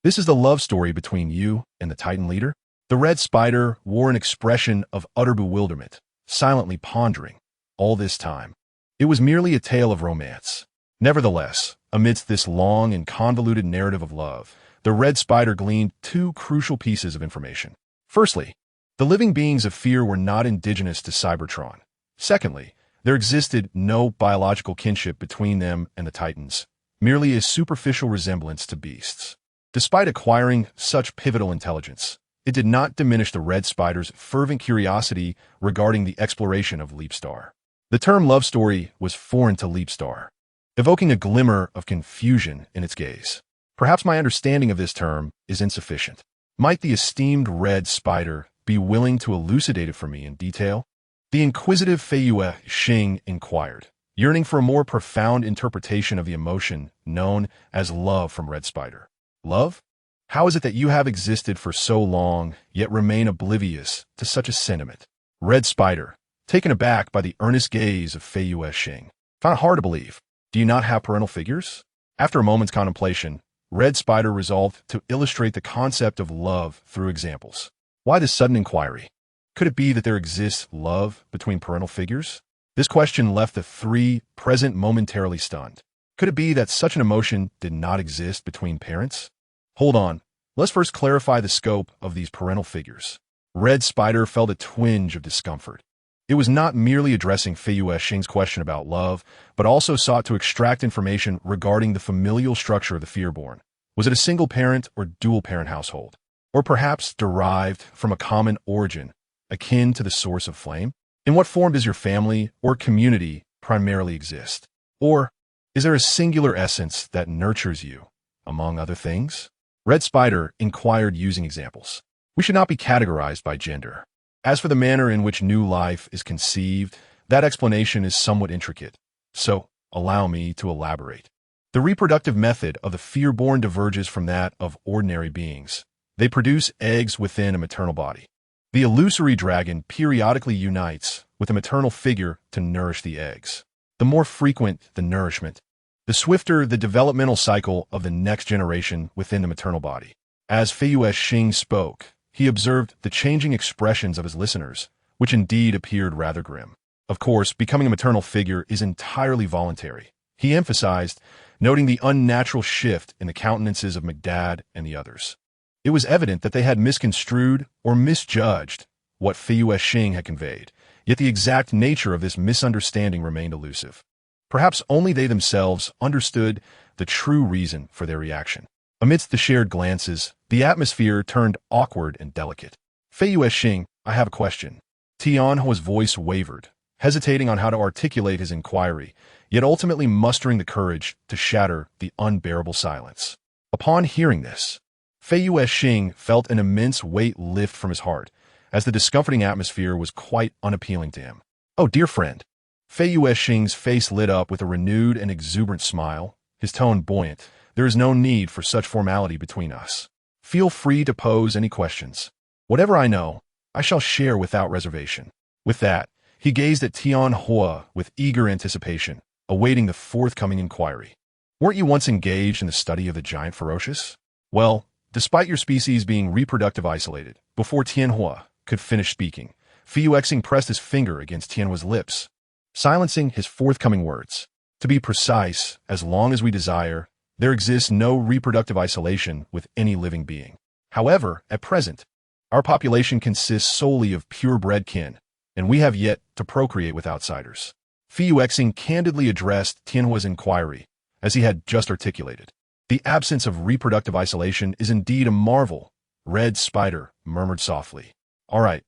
Speaker 1: This is the love story between you and the Titan leader. The red spider wore an expression of utter bewilderment, silently pondering all this time. It was merely a tale of romance. Nevertheless, amidst this long and convoluted narrative of love, the red spider gleaned two crucial pieces of information. Firstly, the living beings of fear were not indigenous to Cybertron. Secondly, there existed no biological kinship between them and the Titans, merely a superficial resemblance to beasts. Despite acquiring such pivotal intelligence, it did not diminish the red spider's fervent curiosity regarding the exploration of Leapstar. The term love story was foreign to Leapstar, evoking a glimmer of confusion in its gaze. Perhaps my understanding of this term is insufficient. Might the esteemed red spider be willing to elucidate it for me in detail? The inquisitive Feiyue Xing inquired, yearning for a more profound interpretation of the emotion known as love from Red Spider. Love? How is it that you have existed for so long, yet remain oblivious to such a sentiment? Red Spider, taken aback by the earnest gaze of Feiyue Xing, found it hard to believe. Do you not have parental figures? After a moment's contemplation, Red Spider resolved to illustrate the concept of love through examples. Why this sudden inquiry? Could it be that there exists love between parental figures? This question left the three present momentarily stunned. Could it be that such an emotion did not exist between parents? Hold on, let's first clarify the scope of these parental figures. Red Spider felt a twinge of discomfort. It was not merely addressing Feiyue Xing's question about love, but also sought to extract information regarding the familial structure of the Fearborn. Was it a single-parent or dual-parent household? Or perhaps derived from a common origin, akin to the source of flame? In what form does your family or community primarily exist? Or is there a singular essence that nurtures you, among other things? Red Spider inquired using examples. We should not be categorized by gender. As for the manner in which new life is conceived, that explanation is somewhat intricate. So, allow me to elaborate. The reproductive method of the Fearborn diverges from that of ordinary beings. They produce eggs within a maternal body. The illusory dragon periodically unites with a maternal figure to nourish the eggs. The more frequent the nourishment, the swifter the developmental cycle of the next generation within the maternal body. As Feiyue Xing spoke, he observed the changing expressions of his listeners, which indeed appeared rather grim. Of course, becoming a maternal figure is entirely voluntary, he emphasized, noting the unnatural shift in the countenances of McDad and the others. It was evident that they had misconstrued or misjudged what Feiyue Xing had conveyed, yet the exact nature of this misunderstanding remained elusive. Perhaps only they themselves understood the true reason for their reaction. Amidst the shared glances, the atmosphere turned awkward and delicate. Feiyue Xing, I have a question. Tianhua's voice wavered, hesitating on how to articulate his inquiry, yet ultimately mustering the courage to shatter the unbearable silence. Upon hearing this, Feiyue Xing felt an immense weight lift from his heart, as the discomforting atmosphere was quite unappealing to him. Oh, dear friend. Feiyue Xing's face lit up with a renewed and exuberant smile, his tone buoyant. There is no need for such formality between us. Feel free to pose any questions. Whatever I know, I shall share without reservation. With that, he gazed at Tianhua with eager anticipation, awaiting the forthcoming inquiry. Weren't you once engaged in the study of the giant ferocious? Well, despite your species being reproductive isolated, before Tianhua could finish speaking, Feiyue Xing pressed his finger against Tianhua's lips, silencing his forthcoming words. To be precise, as long as we desire, there exists no reproductive isolation with any living being. However, at present, our population consists solely of purebred kin, and we have yet to procreate with outsiders. Feiyue Xing candidly addressed Tianhua's inquiry, as he had just articulated. The absence of reproductive isolation is indeed a marvel, Red Spider murmured softly. All right,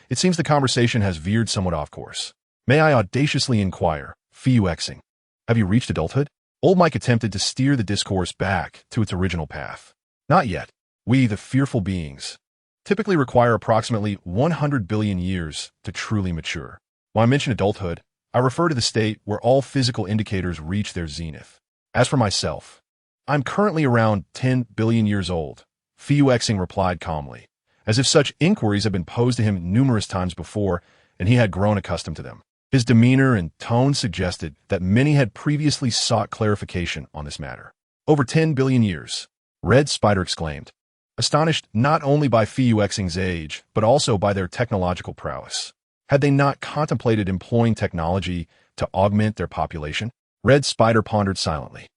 Speaker 1: it seems the conversation has veered somewhat off course. May I audaciously inquire, Feiyue Xing, have you reached adulthood? Old Mike attempted to steer the discourse back to its original path. Not yet. We, the fearful beings, typically require approximately 100 billion years to truly mature. When I mention adulthood, I refer to the state where all physical indicators reach their zenith. As for myself, I'm currently around 10 billion years old, Feiyue Xing replied calmly, as if such inquiries had been posed to him numerous times before and he had grown accustomed to them. His demeanor and tone suggested that many had previously sought clarification on this matter. Over 10 billion years, Red Spider exclaimed, astonished not only by Feiyue Xing's age, but also by their technological prowess. Had they not contemplated employing technology to augment their population? Red Spider pondered silently.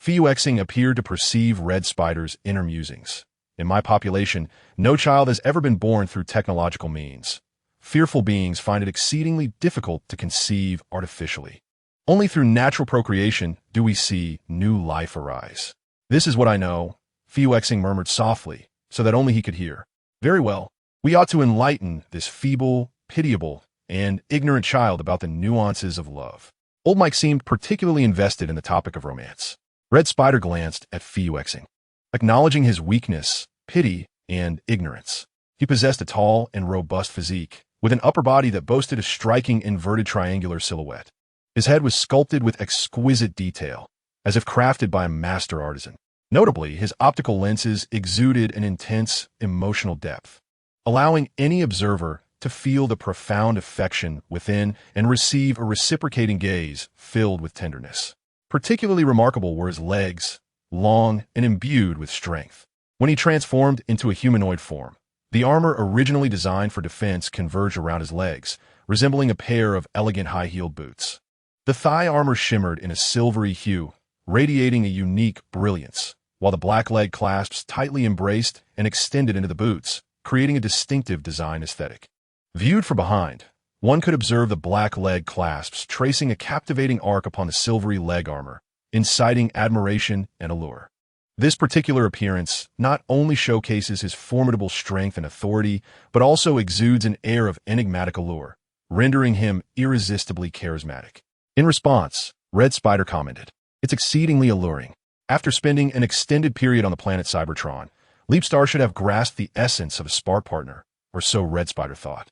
Speaker 1: Feiyue Xing appeared to perceive Red Spider's inner musings. In my population, no child has ever been born through technological means. Fearful beings find it exceedingly difficult to conceive artificially. Only through natural procreation do we see new life arise. This is what I know, Feiyue Xing murmured softly, so that only he could hear. Very well, we ought to enlighten this feeble, pitiable, and ignorant child about the nuances of love. Old Mike seemed particularly invested in the topic of romance. Red Spider glanced at Feiyue Xing. Acknowledging his weakness, pity, and ignorance. He possessed a tall and robust physique, with an upper body that boasted a striking inverted triangular silhouette. His head was sculpted with exquisite detail, as if crafted by a master artisan. Notably, his optical lenses exuded an intense emotional depth, allowing any observer to feel the profound affection within and receive a reciprocating gaze filled with tenderness. Particularly remarkable were his legs, long and imbued with strength. When he transformed into a humanoid form, the armor originally designed for defense converged around his legs, resembling a pair of elegant high-heeled boots. The thigh armor shimmered in a silvery hue, radiating a unique brilliance, while the black leg clasps tightly embraced and extended into the boots, creating a distinctive design aesthetic. Viewed from behind, one could observe the black leg clasps tracing a captivating arc upon the silvery leg armor, inciting admiration and allure. This particular appearance not only showcases his formidable strength and authority, but also exudes an air of enigmatic allure, rendering him irresistibly charismatic. In response, Red Spider commented, "It's exceedingly alluring." After spending an extended period on the planet Cybertron, Leapstar should have grasped the essence of a spark partner, or so Red Spider thought.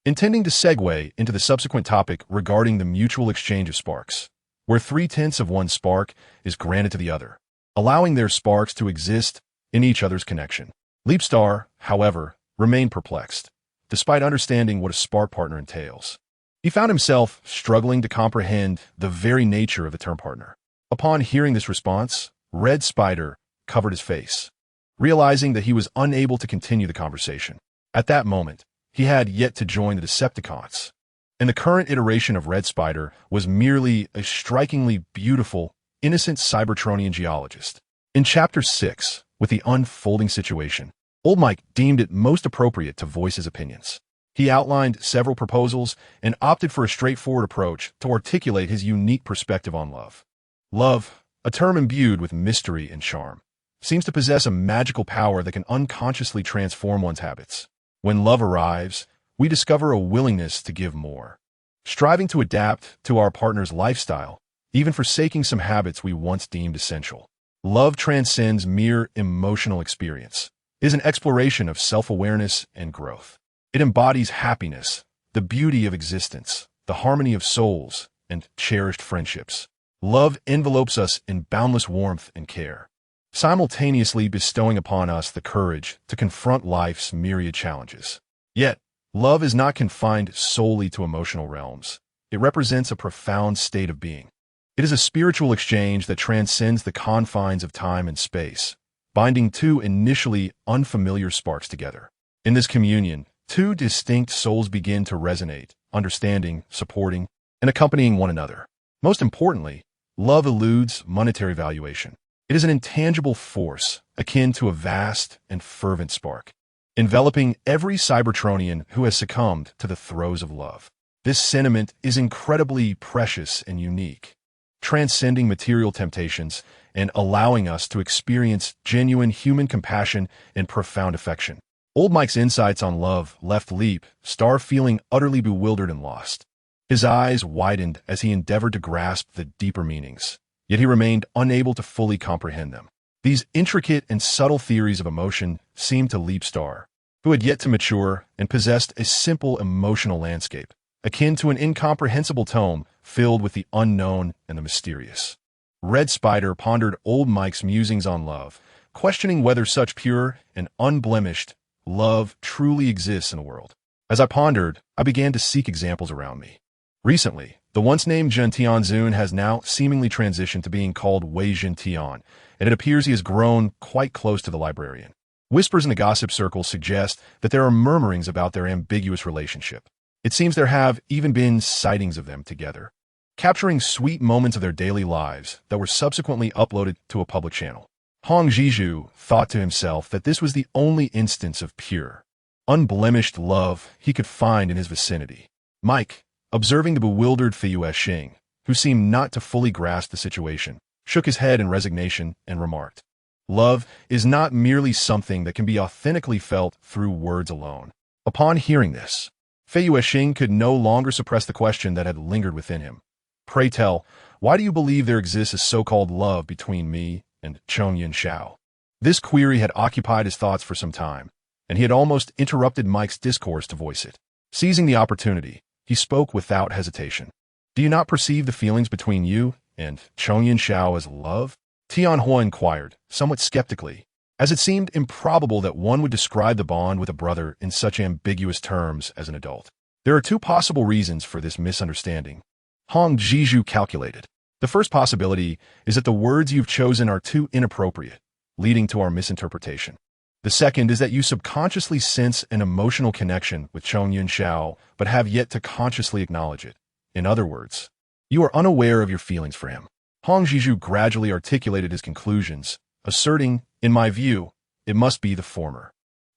Speaker 1: Intending to segue into the subsequent topic regarding the mutual exchange of sparks, where 3/10 of one spark is granted to the other, allowing their sparks to exist in each other's connection. Leapstar, however, remained perplexed, despite understanding what a spark partner entails. He found himself struggling to comprehend the very nature of the term partner. Upon hearing this response, Red Spider covered his face, realizing that he was unable to continue the conversation. At that moment, he had yet to join the Decepticons, and the current iteration of Red Spider was merely a strikingly beautiful, innocent Cybertronian geologist. In Chapter 6, with the unfolding situation, Old Mike deemed it most appropriate to voice his opinions. He outlined several proposals and opted for a straightforward approach to articulate his unique perspective on love. Love, a term imbued with mystery and charm, seems to possess a magical power that can unconsciously transform one's habits. When love arrives, we discover a willingness to give more, striving to adapt to our partner's lifestyle, even forsaking some habits we once deemed essential. Love transcends mere emotional experience. It is an exploration of self-awareness and growth. It embodies happiness, the beauty of existence, the harmony of souls, and cherished friendships. Love envelopes us in boundless warmth and care, simultaneously bestowing upon us the courage to confront life's myriad challenges. Yet, love is not confined solely to emotional realms. It represents a profound state of being. It is a spiritual exchange that transcends the confines of time and space, binding two initially unfamiliar sparks together. In this communion, two distinct souls begin to resonate, understanding, supporting, and accompanying one another. Most importantly, love eludes monetary valuation. It is an intangible force, akin to a vast and fervent spark, enveloping every Cybertronian who has succumbed to the throes of love. This sentiment is incredibly precious and unique, transcending material temptations and allowing us to experience genuine human compassion and profound affection. Old Mike's insights on love left Leapstar feeling utterly bewildered and lost. His eyes widened as he endeavored to grasp the deeper meanings, yet he remained unable to fully comprehend them. These intricate and subtle theories of emotion seemed to Leapstar, who had yet to mature and possessed a simple emotional landscape, akin to an incomprehensible tome filled with the unknown and the mysterious. Red Spider pondered Old Mike's musings on love, questioning whether such pure and unblemished love truly exists in the world. As I pondered, I began to seek examples around me. Recently, the once-named Jun Tianzun has now seemingly transitioned to being called Wei Jin Tian, and it appears he has grown quite close to the librarian. Whispers in the gossip circle suggest that there are murmurings about their ambiguous relationship. It seems there have even been sightings of them together, capturing sweet moments of their daily lives that were subsequently uploaded to a public channel. Hong Zhizhu thought to himself that this was the only instance of pure, unblemished love he could find in his vicinity. Mike, observing the bewildered Fei Shing, who seemed not to fully grasp the situation, shook his head in resignation and remarked, "Love is not merely something that can be authentically felt through words alone." Upon hearing this, Fei Shing could no longer suppress the question that had lingered within him. "Pray tell, why do you believe there exists a so-called love between me and Chongyin Shao?" This query had occupied his thoughts for some time, and he had almost interrupted Mike's discourse to voice it. Seizing the opportunity, he spoke without hesitation. Do you not perceive the feelings between you and Chongyan Xiao as love? Tianhua inquired, somewhat skeptically, as it seemed improbable that one would describe the bond with a brother in such ambiguous terms as an adult. There are two possible reasons for this misunderstanding. Hong Jiju calculated. The first possibility is that the words you've chosen are too inappropriate, leading to our misinterpretation. The second is that you subconsciously sense an emotional connection with Chongyan Xiao, but have yet to consciously acknowledge it. In other words, you are unaware of your feelings for him. Hong Jiju gradually articulated his conclusions, asserting, in my view, it must be the former.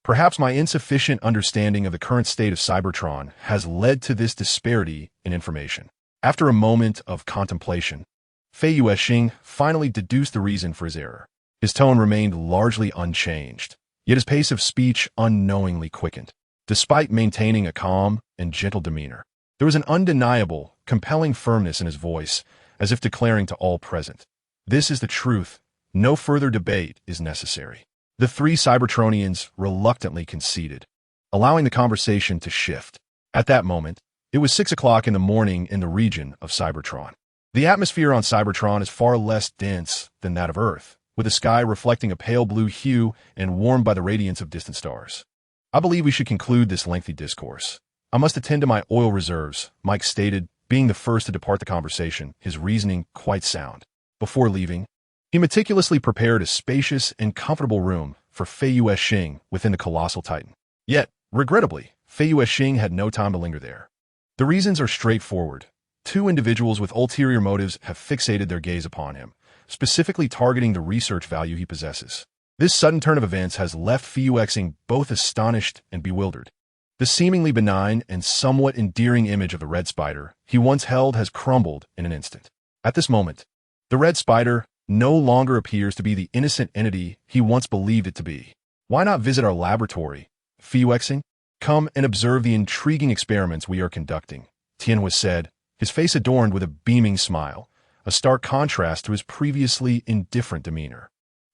Speaker 1: Perhaps my insufficient understanding of the current state of Cybertron has led to this disparity in information. After a moment of contemplation, Fei Yuexing finally deduced the reason for his error. His tone remained largely unchanged, yet his pace of speech unknowingly quickened. Despite maintaining a calm and gentle demeanor, there was an undeniable, compelling firmness in his voice, as if declaring to all present, this is the truth, no further debate is necessary. The three Cybertronians reluctantly conceded, allowing the conversation to shift. At that moment, it was 6 o'clock in the morning in the region of Cybertron. The atmosphere on Cybertron is far less dense than that of Earth, with the sky reflecting a pale blue hue and warmed by the radiance of distant stars. I believe we should conclude this lengthy discourse. I must attend to my oil reserves, Mike stated, being the first to depart the conversation, his reasoning quite sound. Before leaving, he meticulously prepared a spacious and comfortable room for Fei Yuexing within the colossal titan. Yet, regrettably, Fei Yuexing had no time to linger there. The reasons are straightforward. Two individuals with ulterior motives have fixated their gaze upon him, specifically targeting the research value he possesses. This sudden turn of events has left Fei Yuexing both astonished and bewildered. The seemingly benign and somewhat endearing image of the red spider he once held has crumbled in an instant. At this moment, the red spider no longer appears to be the innocent entity he once believed it to be. Why not visit our laboratory, Fei Yuexing? Come and observe the intriguing experiments we are conducting, Tianhua said, his face adorned with a beaming smile, a stark contrast to his previously indifferent demeanor.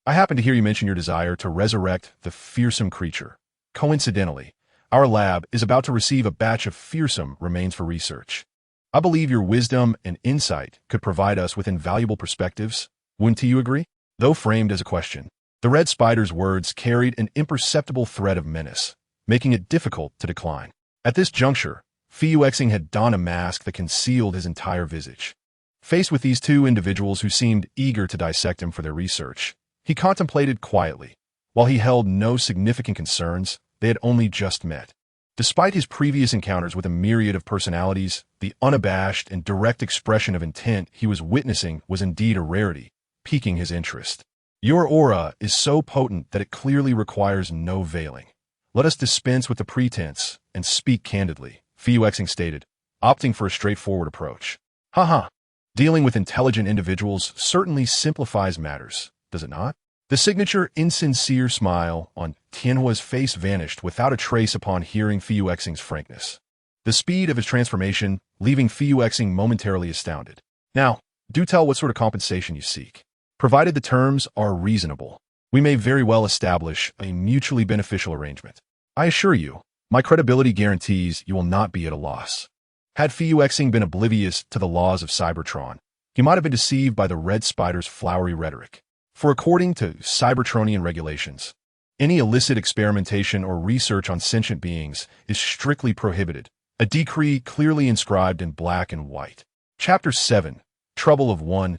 Speaker 1: I happen to hear you mention your desire to resurrect the fearsome creature. Coincidentally, our lab is about to receive a batch of fearsome remains for research. I believe your wisdom and insight could provide us with invaluable perspectives. Wouldn't you agree? Though framed as a question, the red spider's words carried an imperceptible thread of menace, making it difficult to decline. At this juncture, Fei Yuexing had donned a mask that concealed his entire visage. Faced with these two individuals who seemed eager to dissect him for their research, he contemplated quietly. While he held no significant concerns, they had only just met. Despite his previous encounters with a myriad of personalities, the unabashed and direct expression of intent he was witnessing was indeed a rarity, piquing his interest. Your aura is so potent that it clearly requires no veiling. Let us dispense with the pretense and speak candidly, Fei Yuexing stated, opting for a straightforward approach. Haha. Dealing with intelligent individuals certainly simplifies matters, does it not? The signature insincere smile on Tianhua's face vanished without a trace upon hearing Fei Yuexing's frankness. The speed of his transformation leaving Fei Yuexing momentarily astounded. Now, do tell what sort of compensation you seek. Provided the terms are reasonable, we may very well establish a mutually beneficial arrangement. I assure you, my credibility guarantees you will not be at a loss. Had Fei Yuexing been oblivious to the laws of Cybertron, he might have been deceived by the red spider's flowery rhetoric. For according to Cybertronian regulations, any illicit experimentation or research on sentient beings is strictly prohibited, a decree clearly inscribed in black and white. Chapter 7, Trouble of One's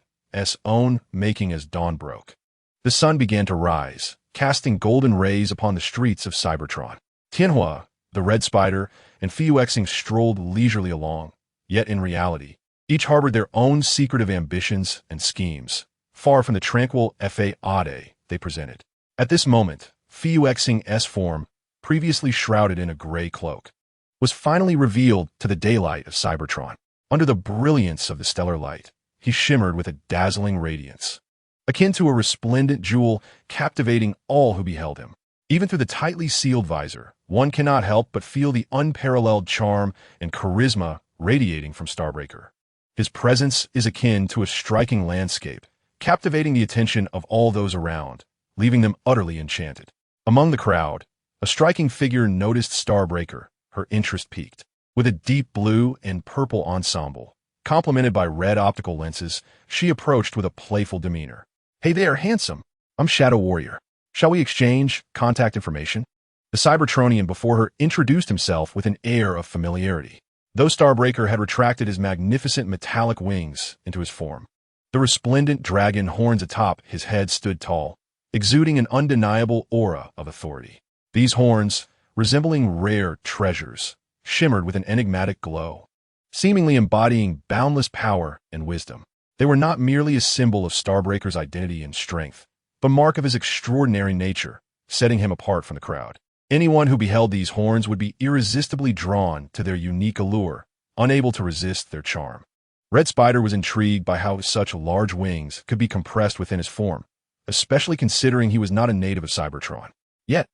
Speaker 1: Own Making as Dawn Broke. The sun began to rise, casting golden rays upon the streets of Cybertron. Tianhua, the red spider, and Fei Yuexing strolled leisurely along, yet in reality, each harbored their own secretive ambitions and schemes, far from the tranquil fade they presented. At this moment, Fei Yuexing's form, previously shrouded in a gray cloak, was finally revealed to the daylight of Cybertron. Under the brilliance of the stellar light, he shimmered with a dazzling radiance, akin to a resplendent jewel captivating all who beheld him. Even through the tightly sealed visor, one cannot help but feel the unparalleled charm and charisma radiating from Starbreaker. His presence is akin to a striking landscape, captivating the attention of all those around, leaving them utterly enchanted. Among the crowd, A striking figure noticed Starbreaker. Her interest piqued. With a deep blue and purple ensemble, complemented by red optical lenses, she approached with a playful demeanor. "Hey there, handsome. I'm Shadow Warrior. Shall we exchange contact information?" The Cybertronian before her introduced himself with an air of familiarity, though Starbreaker had retracted his magnificent metallic wings into his form. The resplendent dragon horns atop his head stood tall, exuding an undeniable aura of authority. These horns, resembling rare treasures, shimmered with an enigmatic glow, seemingly embodying boundless power and wisdom. They were not merely a symbol of Starbreaker's identity and strength, but mark of his extraordinary nature, setting him apart from the crowd. Anyone who beheld these horns would be irresistibly drawn to their unique allure, unable to resist their charm. Red Spider was intrigued by how such large wings could be compressed within his form, especially considering he was not a native of Cybertron. Yet,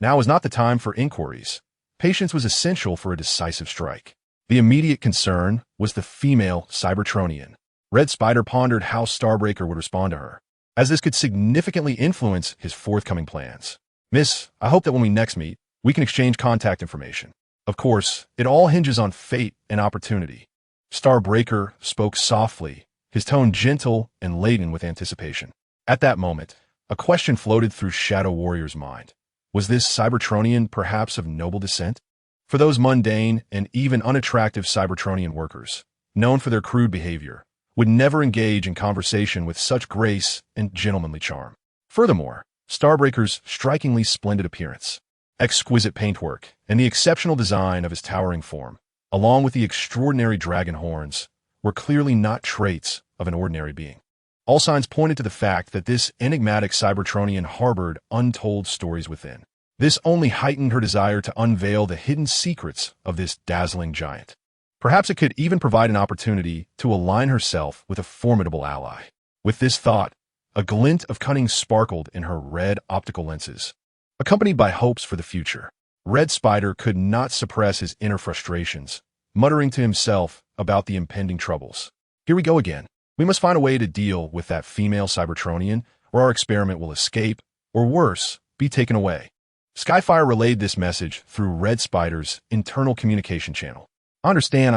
Speaker 1: now was not the time for inquiries. Patience was essential for a decisive strike. The immediate concern was the female Cybertronian. Red Spider pondered how Starbreaker would respond to her, as this could significantly influence his forthcoming plans. "Miss, I hope that when we next meet, we can exchange contact information. Of course, it all hinges on fate and opportunity." Starbreaker spoke softly, his tone gentle and laden with anticipation. At that moment, a question floated through Shadow Warrior's mind. Was this Cybertronian perhaps of noble descent? For those mundane and even unattractive Cybertronian workers, known for their crude behavior, would never engage in conversation with such grace and gentlemanly charm. Furthermore, Starbreaker's strikingly splendid appearance, exquisite paintwork, and the exceptional design of his towering form, along with the extraordinary dragon horns, were clearly not traits of an ordinary being. All signs pointed to the fact that this enigmatic Cybertronian harbored untold stories within. This only heightened her desire to unveil the hidden secrets of this dazzling giant. Perhaps it could even provide an opportunity to align herself with a formidable ally. With this thought, a glint of cunning sparkled in her red optical lenses, accompanied by hopes for the future. Red Spider could not suppress his inner frustrations, muttering to himself about the impending troubles. "Here we go again. We must find a way to deal with that female Cybertronian, or our experiment will escape, or worse, be taken away." Skyfire relayed this message through Red Spider's internal communication channel. I understand.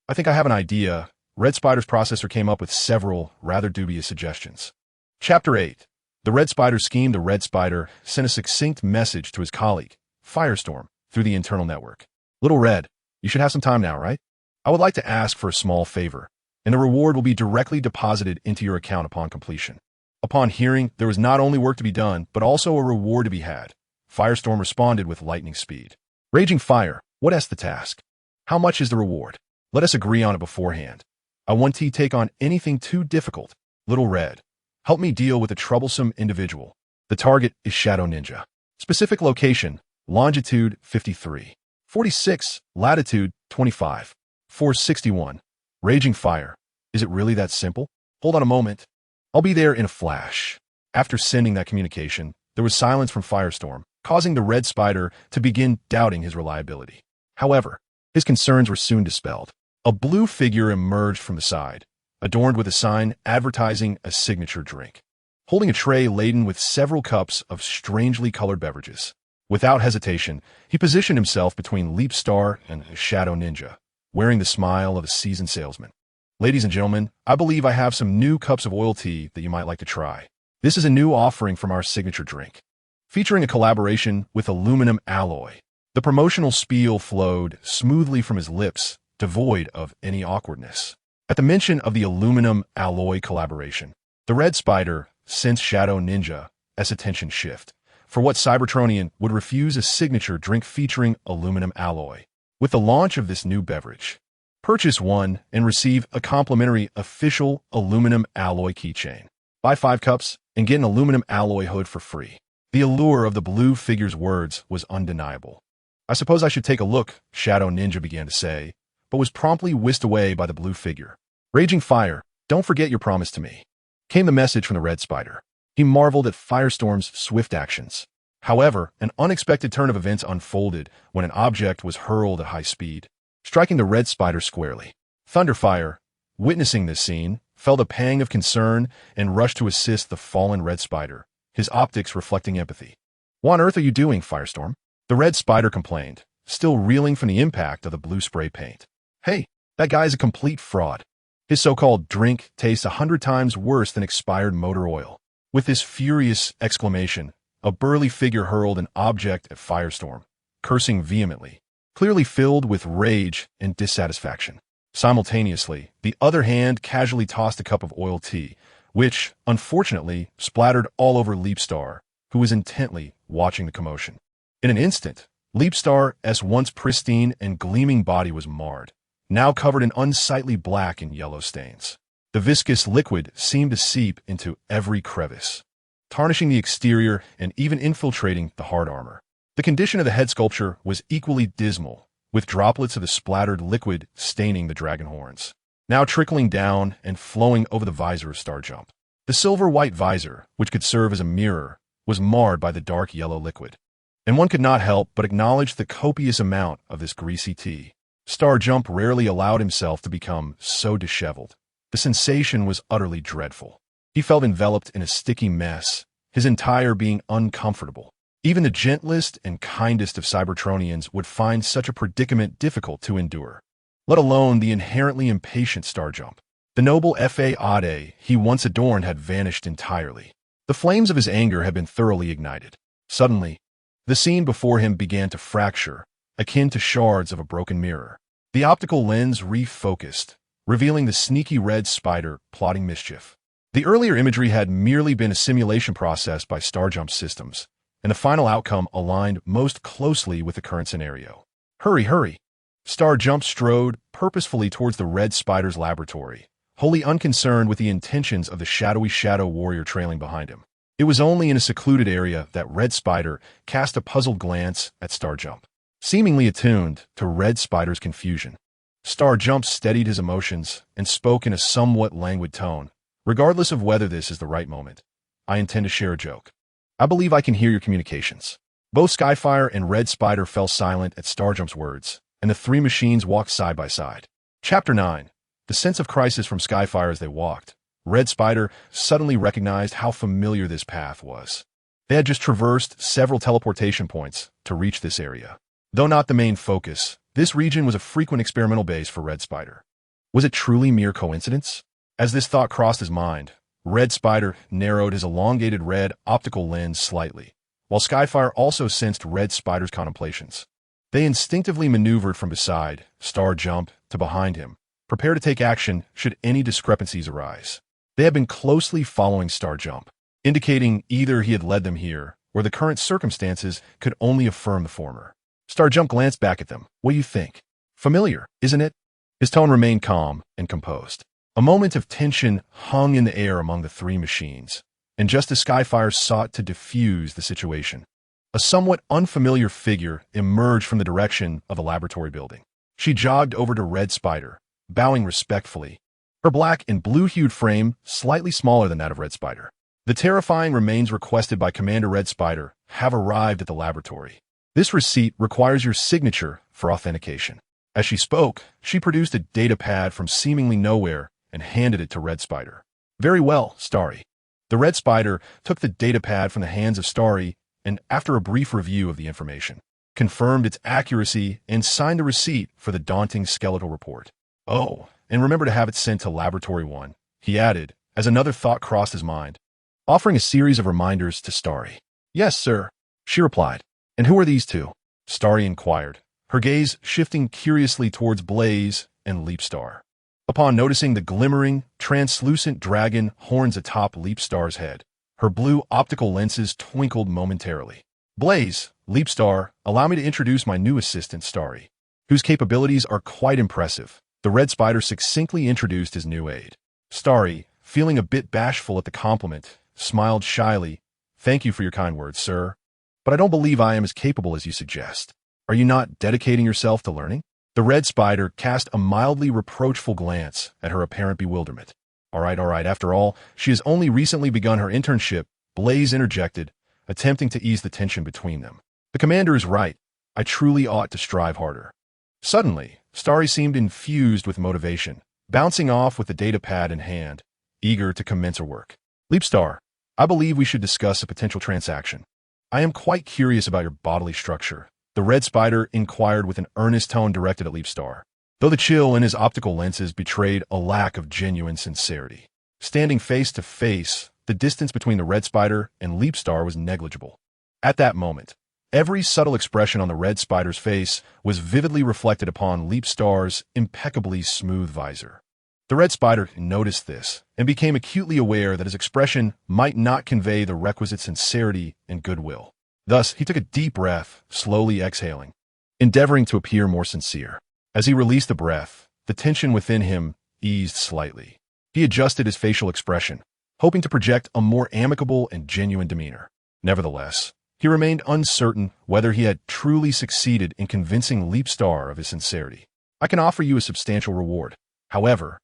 Speaker 1: I think I have an idea." Red Spider's processor came up with several rather dubious suggestions. Chapter 8. The Red Spider Scheme. The Red Spider sent a succinct message to his colleague, Firestorm, through the internal network. "Little Red, you should have some time now, right? I would like to ask for a small favor, and the reward will be directly deposited into your account upon completion." Upon hearing there was not only work to be done, but also a reward to be had, Firestorm responded with lightning speed. "Raging Fire, what is the task? How much is the reward? Let us agree on it beforehand. I want to take on anything too difficult. Little Red, help me deal with a troublesome individual. The target is Shadow Ninja. Specific location, longitude 53, 46, latitude 25, 461. Raging Fire, is it really that simple? Hold on a moment. I'll be there in a flash." After sending that communication, there was silence from Firestorm, causing the Red Spider to begin doubting his reliability. However, his concerns were soon dispelled. A blue figure emerged from the side, adorned with a sign advertising a signature drink, holding a tray laden with several cups of strangely colored beverages. Without hesitation, he positioned himself between Leapstar and Shadow Ninja, wearing the smile of a seasoned salesman. "Ladies and gentlemen, I believe I have some new cups of oil tea that you might like to try. This is a new offering from our signature drink, featuring a collaboration with aluminum alloy." The promotional spiel flowed smoothly from his lips, devoid of any awkwardness. At the mention of the aluminum alloy collaboration, the Red Spider sensed Shadow Ninja's attention shift. For what Cybertronian would refuse a signature drink featuring aluminum alloy? With the launch of this new beverage, purchase one and receive a complimentary official aluminum alloy keychain. Buy 5 cups and get an aluminum alloy hood for free. The allure of the blue figure's words was undeniable. "I suppose I should take a look," Shadow Ninja began to say, but was promptly whisked away by the blue figure. "Raging Fire, don't forget your promise to me," came the message from the Red Spider. He marveled at Firestorm's swift actions. However, an unexpected turn of events unfolded when an object was hurled at high speed, striking the Red Spider squarely. Thunderfire, witnessing this scene, felt a pang of concern and rushed to assist the fallen Red Spider, his optics reflecting empathy. What on earth are you doing, Firestorm? The red spider complained, still reeling from the impact of the blue spray paint. Hey, that guy's a complete fraud. His so-called drink tastes 100 times worse than expired motor oil. With this furious exclamation, a burly figure hurled an object at Firestorm, cursing vehemently, clearly filled with rage and dissatisfaction. Simultaneously, the other hand casually tossed a cup of oil tea, which, unfortunately, splattered all over Leapstar, who was intently watching the commotion. In an instant, Leapstar's once pristine and gleaming body was marred, now covered in unsightly black and yellow stains. The viscous liquid seemed to seep into every crevice, tarnishing the exterior and even infiltrating the hard armor. The condition of the head sculpture was equally dismal, with droplets of the splattered liquid staining the dragon horns, now trickling down and flowing over the visor of Starjump. The silver-white visor, which could serve as a mirror, was marred by the dark yellow liquid, and one could not help but acknowledge the copious amount of this greasy tea. Starjump rarely allowed himself to become so disheveled. The sensation was utterly dreadful. He felt enveloped in a sticky mess, his entire being uncomfortable. Even the gentlest and kindest of Cybertronians would find such a predicament difficult to endure, let alone the inherently impatient Starjump. The noble Fade he once adorned had vanished entirely. The flames of his anger had been thoroughly ignited. Suddenly, the scene before him began to fracture, akin to shards of a broken mirror. The optical lens refocused, revealing the sneaky red spider plotting mischief. The earlier imagery had merely been a simulation process by Starjump's systems, and the final outcome aligned most closely with the current scenario. Hurry, hurry! Starjump strode purposefully towards the red spider's laboratory, wholly unconcerned with the intentions of the shadowy shadow warrior trailing behind him. It was only in a secluded area that Red Spider cast a puzzled glance at Starjump, seemingly attuned to Red Spider's confusion. Starjump steadied his emotions and spoke in a somewhat languid tone. Regardless of whether this is the right moment, I intend to share a joke. I believe I can hear your communications. Both Skyfire and Red Spider fell silent at Starjump's words, and the three machines walked side by side. Chapter 9. The sense of crisis from Skyfire as they walked. Red Spider suddenly recognized how familiar this path was. They had just traversed several teleportation points to reach this area. Though not the main focus, this region was a frequent experimental base for Red Spider. Was it truly mere coincidence? As this thought crossed his mind, Red Spider narrowed his elongated red optical lens slightly, while Skyfire also sensed Red Spider's contemplations. They instinctively maneuvered from beside Starjump to behind him, prepared to take action should any discrepancies arise. They had been closely following Starjump, indicating either he had led them here, or the current circumstances could only affirm the former. Starjump glanced back at them. What do you think? Familiar, isn't it? His tone remained calm and composed. A moment of tension hung in the air among the three machines, and just as Skyfire sought to diffuse the situation, a somewhat unfamiliar figure emerged from the direction of the laboratory building. She jogged over to Red Spider, bowing respectfully, her black and blue-hued frame slightly smaller than that of Red Spider. The terrifying remains requested by Commander Red Spider have arrived at the laboratory. This receipt requires your signature for authentication. As she spoke, she produced a data pad from seemingly nowhere and handed it to Red Spider. Very well, Starry. The Red Spider took the data pad from the hands of Starry and, after a brief review of the information, confirmed its accuracy and signed the receipt for the daunting skeletal report. Oh, and remember to have it sent to Laboratory 1, he added, as another thought crossed his mind, offering a series of reminders to Starry. Yes, sir, she replied. And who are these two? Starry inquired, her gaze shifting curiously towards Blaze and Leapstar. Upon noticing the glimmering, translucent dragon horns atop Leapstar's head, her blue optical lenses twinkled momentarily. Blaze, Leapstar, allow me to introduce my new assistant, Starry, whose capabilities are quite impressive. The Red Spider succinctly introduced his new aide. Starry, feeling a bit bashful at the compliment, smiled shyly. Thank you for your kind words, sir. But I don't believe I am as capable as you suggest. Are you not dedicating yourself to learning? The Red Spider cast a mildly reproachful glance at her apparent bewilderment. All right, after all, she has only recently begun her internship, Blaze interjected, attempting to ease the tension between them. The commander is right. I truly ought to strive harder. Suddenly, Starry seemed infused with motivation, bouncing off with the data pad in hand, eager to commence her work. Leapstar, I believe we should discuss a potential transaction. I am quite curious about your bodily structure, the red spider inquired with an earnest tone directed at Leapstar, though the chill in his optical lenses betrayed a lack of genuine sincerity. Standing face to face, the distance between the red spider and Leapstar was negligible. At that moment, every subtle expression on the red spider's face was vividly reflected upon Leapstar's impeccably smooth visor. The red spider noticed this and became acutely aware that his expression might not convey the requisite sincerity and goodwill. Thus, he took a deep breath, slowly exhaling, endeavoring to appear more sincere. As he released the breath, the tension within him eased slightly. He adjusted his facial expression, hoping to project a more amicable and genuine demeanor. Nevertheless, he remained uncertain whether he had truly succeeded in convincing Leapstar of his sincerity. I can offer you a substantial reward. However,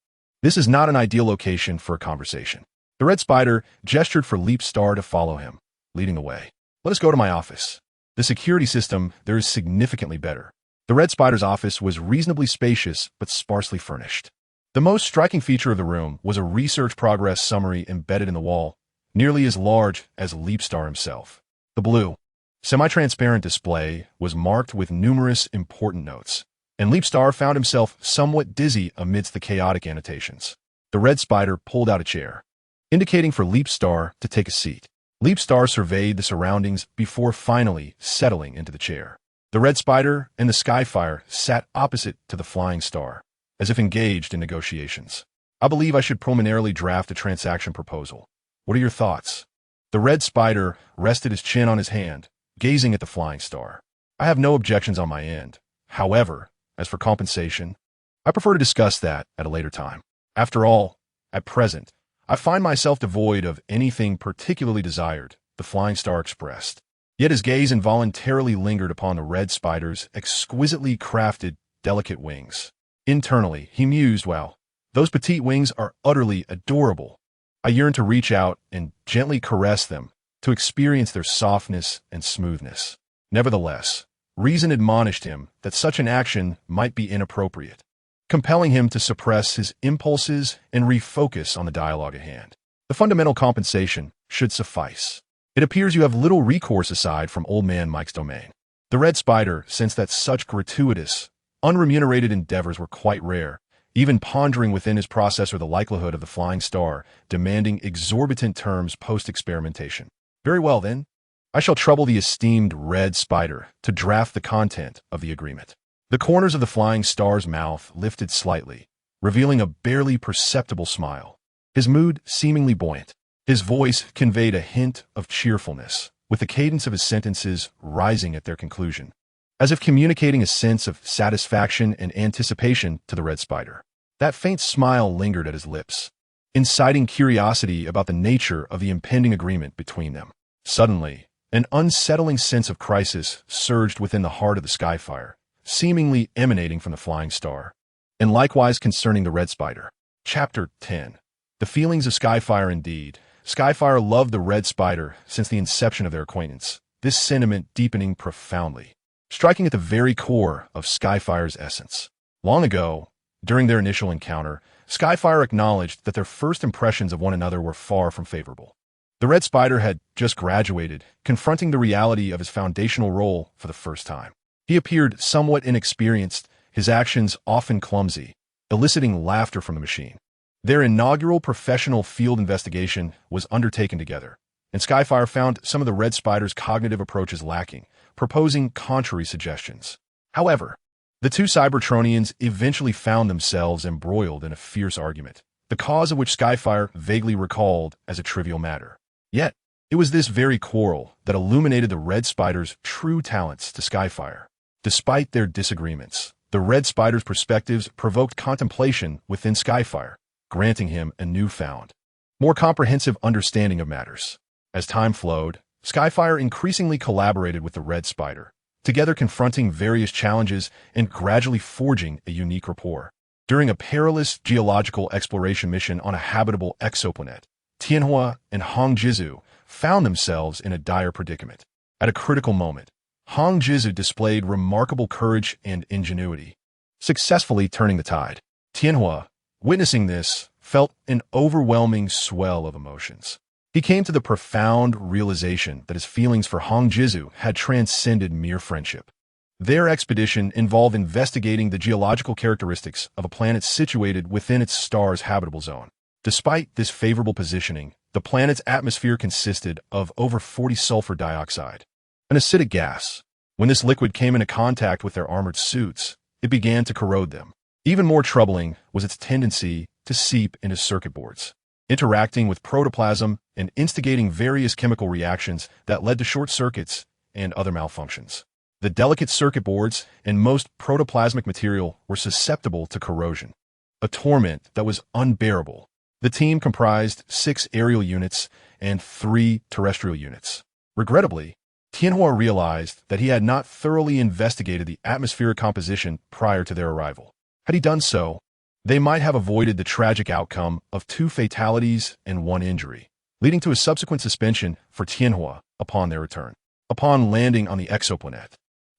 Speaker 1: this is not an ideal location for a conversation. The red spider gestured for Leapstar to follow him, leading the way. Let us go to my office. The security system there is significantly better. The red spider's office was reasonably spacious but sparsely furnished. The most striking feature of the room was a research progress summary embedded in the wall, nearly as large as Leapstar himself. The blue, semi-transparent display was marked with numerous important notes, and Leapstar found himself somewhat dizzy amidst the chaotic annotations. The red spider pulled out a chair, indicating for Leapstar to take a seat. Leapstar surveyed the surroundings before finally settling into the chair. The red spider and the Skyfire sat opposite to the flying star, as if engaged in negotiations. I believe I should preliminarily draft a transaction proposal. What are your thoughts? The red spider rested his chin on his hand, gazing at the flying star. I have no objections on my end. However, as for compensation, I prefer to discuss that at a later time. After all, at present, I find myself devoid of anything particularly desired, the flying star expressed. Yet his gaze involuntarily lingered upon the red spider's exquisitely crafted, delicate wings. Internally, he mused, wow, those petite wings are utterly adorable. I yearned to reach out and gently caress them, to experience their softness and smoothness. Nevertheless, reason admonished him that such an action might be inappropriate, compelling him to suppress his impulses and refocus on the dialogue at hand. The fundamental compensation should suffice. It appears you have little recourse aside from Old Man Mike's domain. The red spider sensed that such gratuitous, unremunerated endeavors were quite rare, even pondering within his processor the likelihood of the flying star demanding exorbitant terms post-experimentation. Very well, then. I shall trouble the esteemed red spider to draft the content of the agreement. The corners of the flying star's mouth lifted slightly, revealing a barely perceptible smile. His mood seemingly buoyant. His voice conveyed a hint of cheerfulness, with the cadence of his sentences rising at their conclusion, as if communicating a sense of satisfaction and anticipation to the red spider. That faint smile lingered at his lips, inciting curiosity about the nature of the impending agreement between them. Suddenly, an unsettling sense of crisis surged within the heart of the Skyfire, seemingly emanating from the flying star, and likewise concerning the red spider. Chapter 10. The feelings of Skyfire indeed. Skyfire loved the red spider since the inception of their acquaintance, this sentiment deepening profoundly, striking at the very core of Skyfire's essence. Long ago, during their initial encounter, Skyfire acknowledged that their first impressions of one another were far from favorable. The red spider had just graduated, confronting the reality of his foundational role for the first time. He appeared somewhat inexperienced, his actions often clumsy, eliciting laughter from the machine. Their inaugural professional field investigation was undertaken together, and Skyfire found some of the red spider's cognitive approaches lacking, proposing contrary suggestions. However, the two Cybertronians eventually found themselves embroiled in a fierce argument, the cause of which Skyfire vaguely recalled as a trivial matter. Yet, it was this very quarrel that illuminated the red spider's true talents to Skyfire. Despite their disagreements, the red spider's perspectives provoked contemplation within Skyfire, granting him a newfound, more comprehensive understanding of matters. As time flowed, Skyfire increasingly collaborated with the red spider, together confronting various challenges and gradually forging a unique rapport. During a perilous geological exploration mission on a habitable exoplanet, Tianhua and Hong Jizu found themselves in a dire predicament. At a critical moment, Hong Jizu displayed remarkable courage and ingenuity, successfully turning the tide. Tianhua, witnessing this, felt an overwhelming swell of emotions. He came to the profound realization that his feelings for Hong Jizu had transcended mere friendship. Their expedition involved investigating the geological characteristics of a planet situated within its star's habitable zone. Despite this favorable positioning, the planet's atmosphere consisted of over 40 sulfur dioxide, an acidic gas. When this liquid came into contact with their armored suits, it began to corrode them. Even more troubling was its tendency to seep into circuit boards, interacting with protoplasm and instigating various chemical reactions that led to short circuits and other malfunctions. The delicate circuit boards and most protoplasmic material were susceptible to corrosion, a torment that was unbearable. The team comprised 6 aerial units and 3 terrestrial units. Regrettably, Tianhua realized that he had not thoroughly investigated the atmospheric composition prior to their arrival. Had he done so, they might have avoided the tragic outcome of 2 fatalities and 1 injury, leading to a subsequent suspension for Tianhua upon their return. Upon landing on the exoplanet,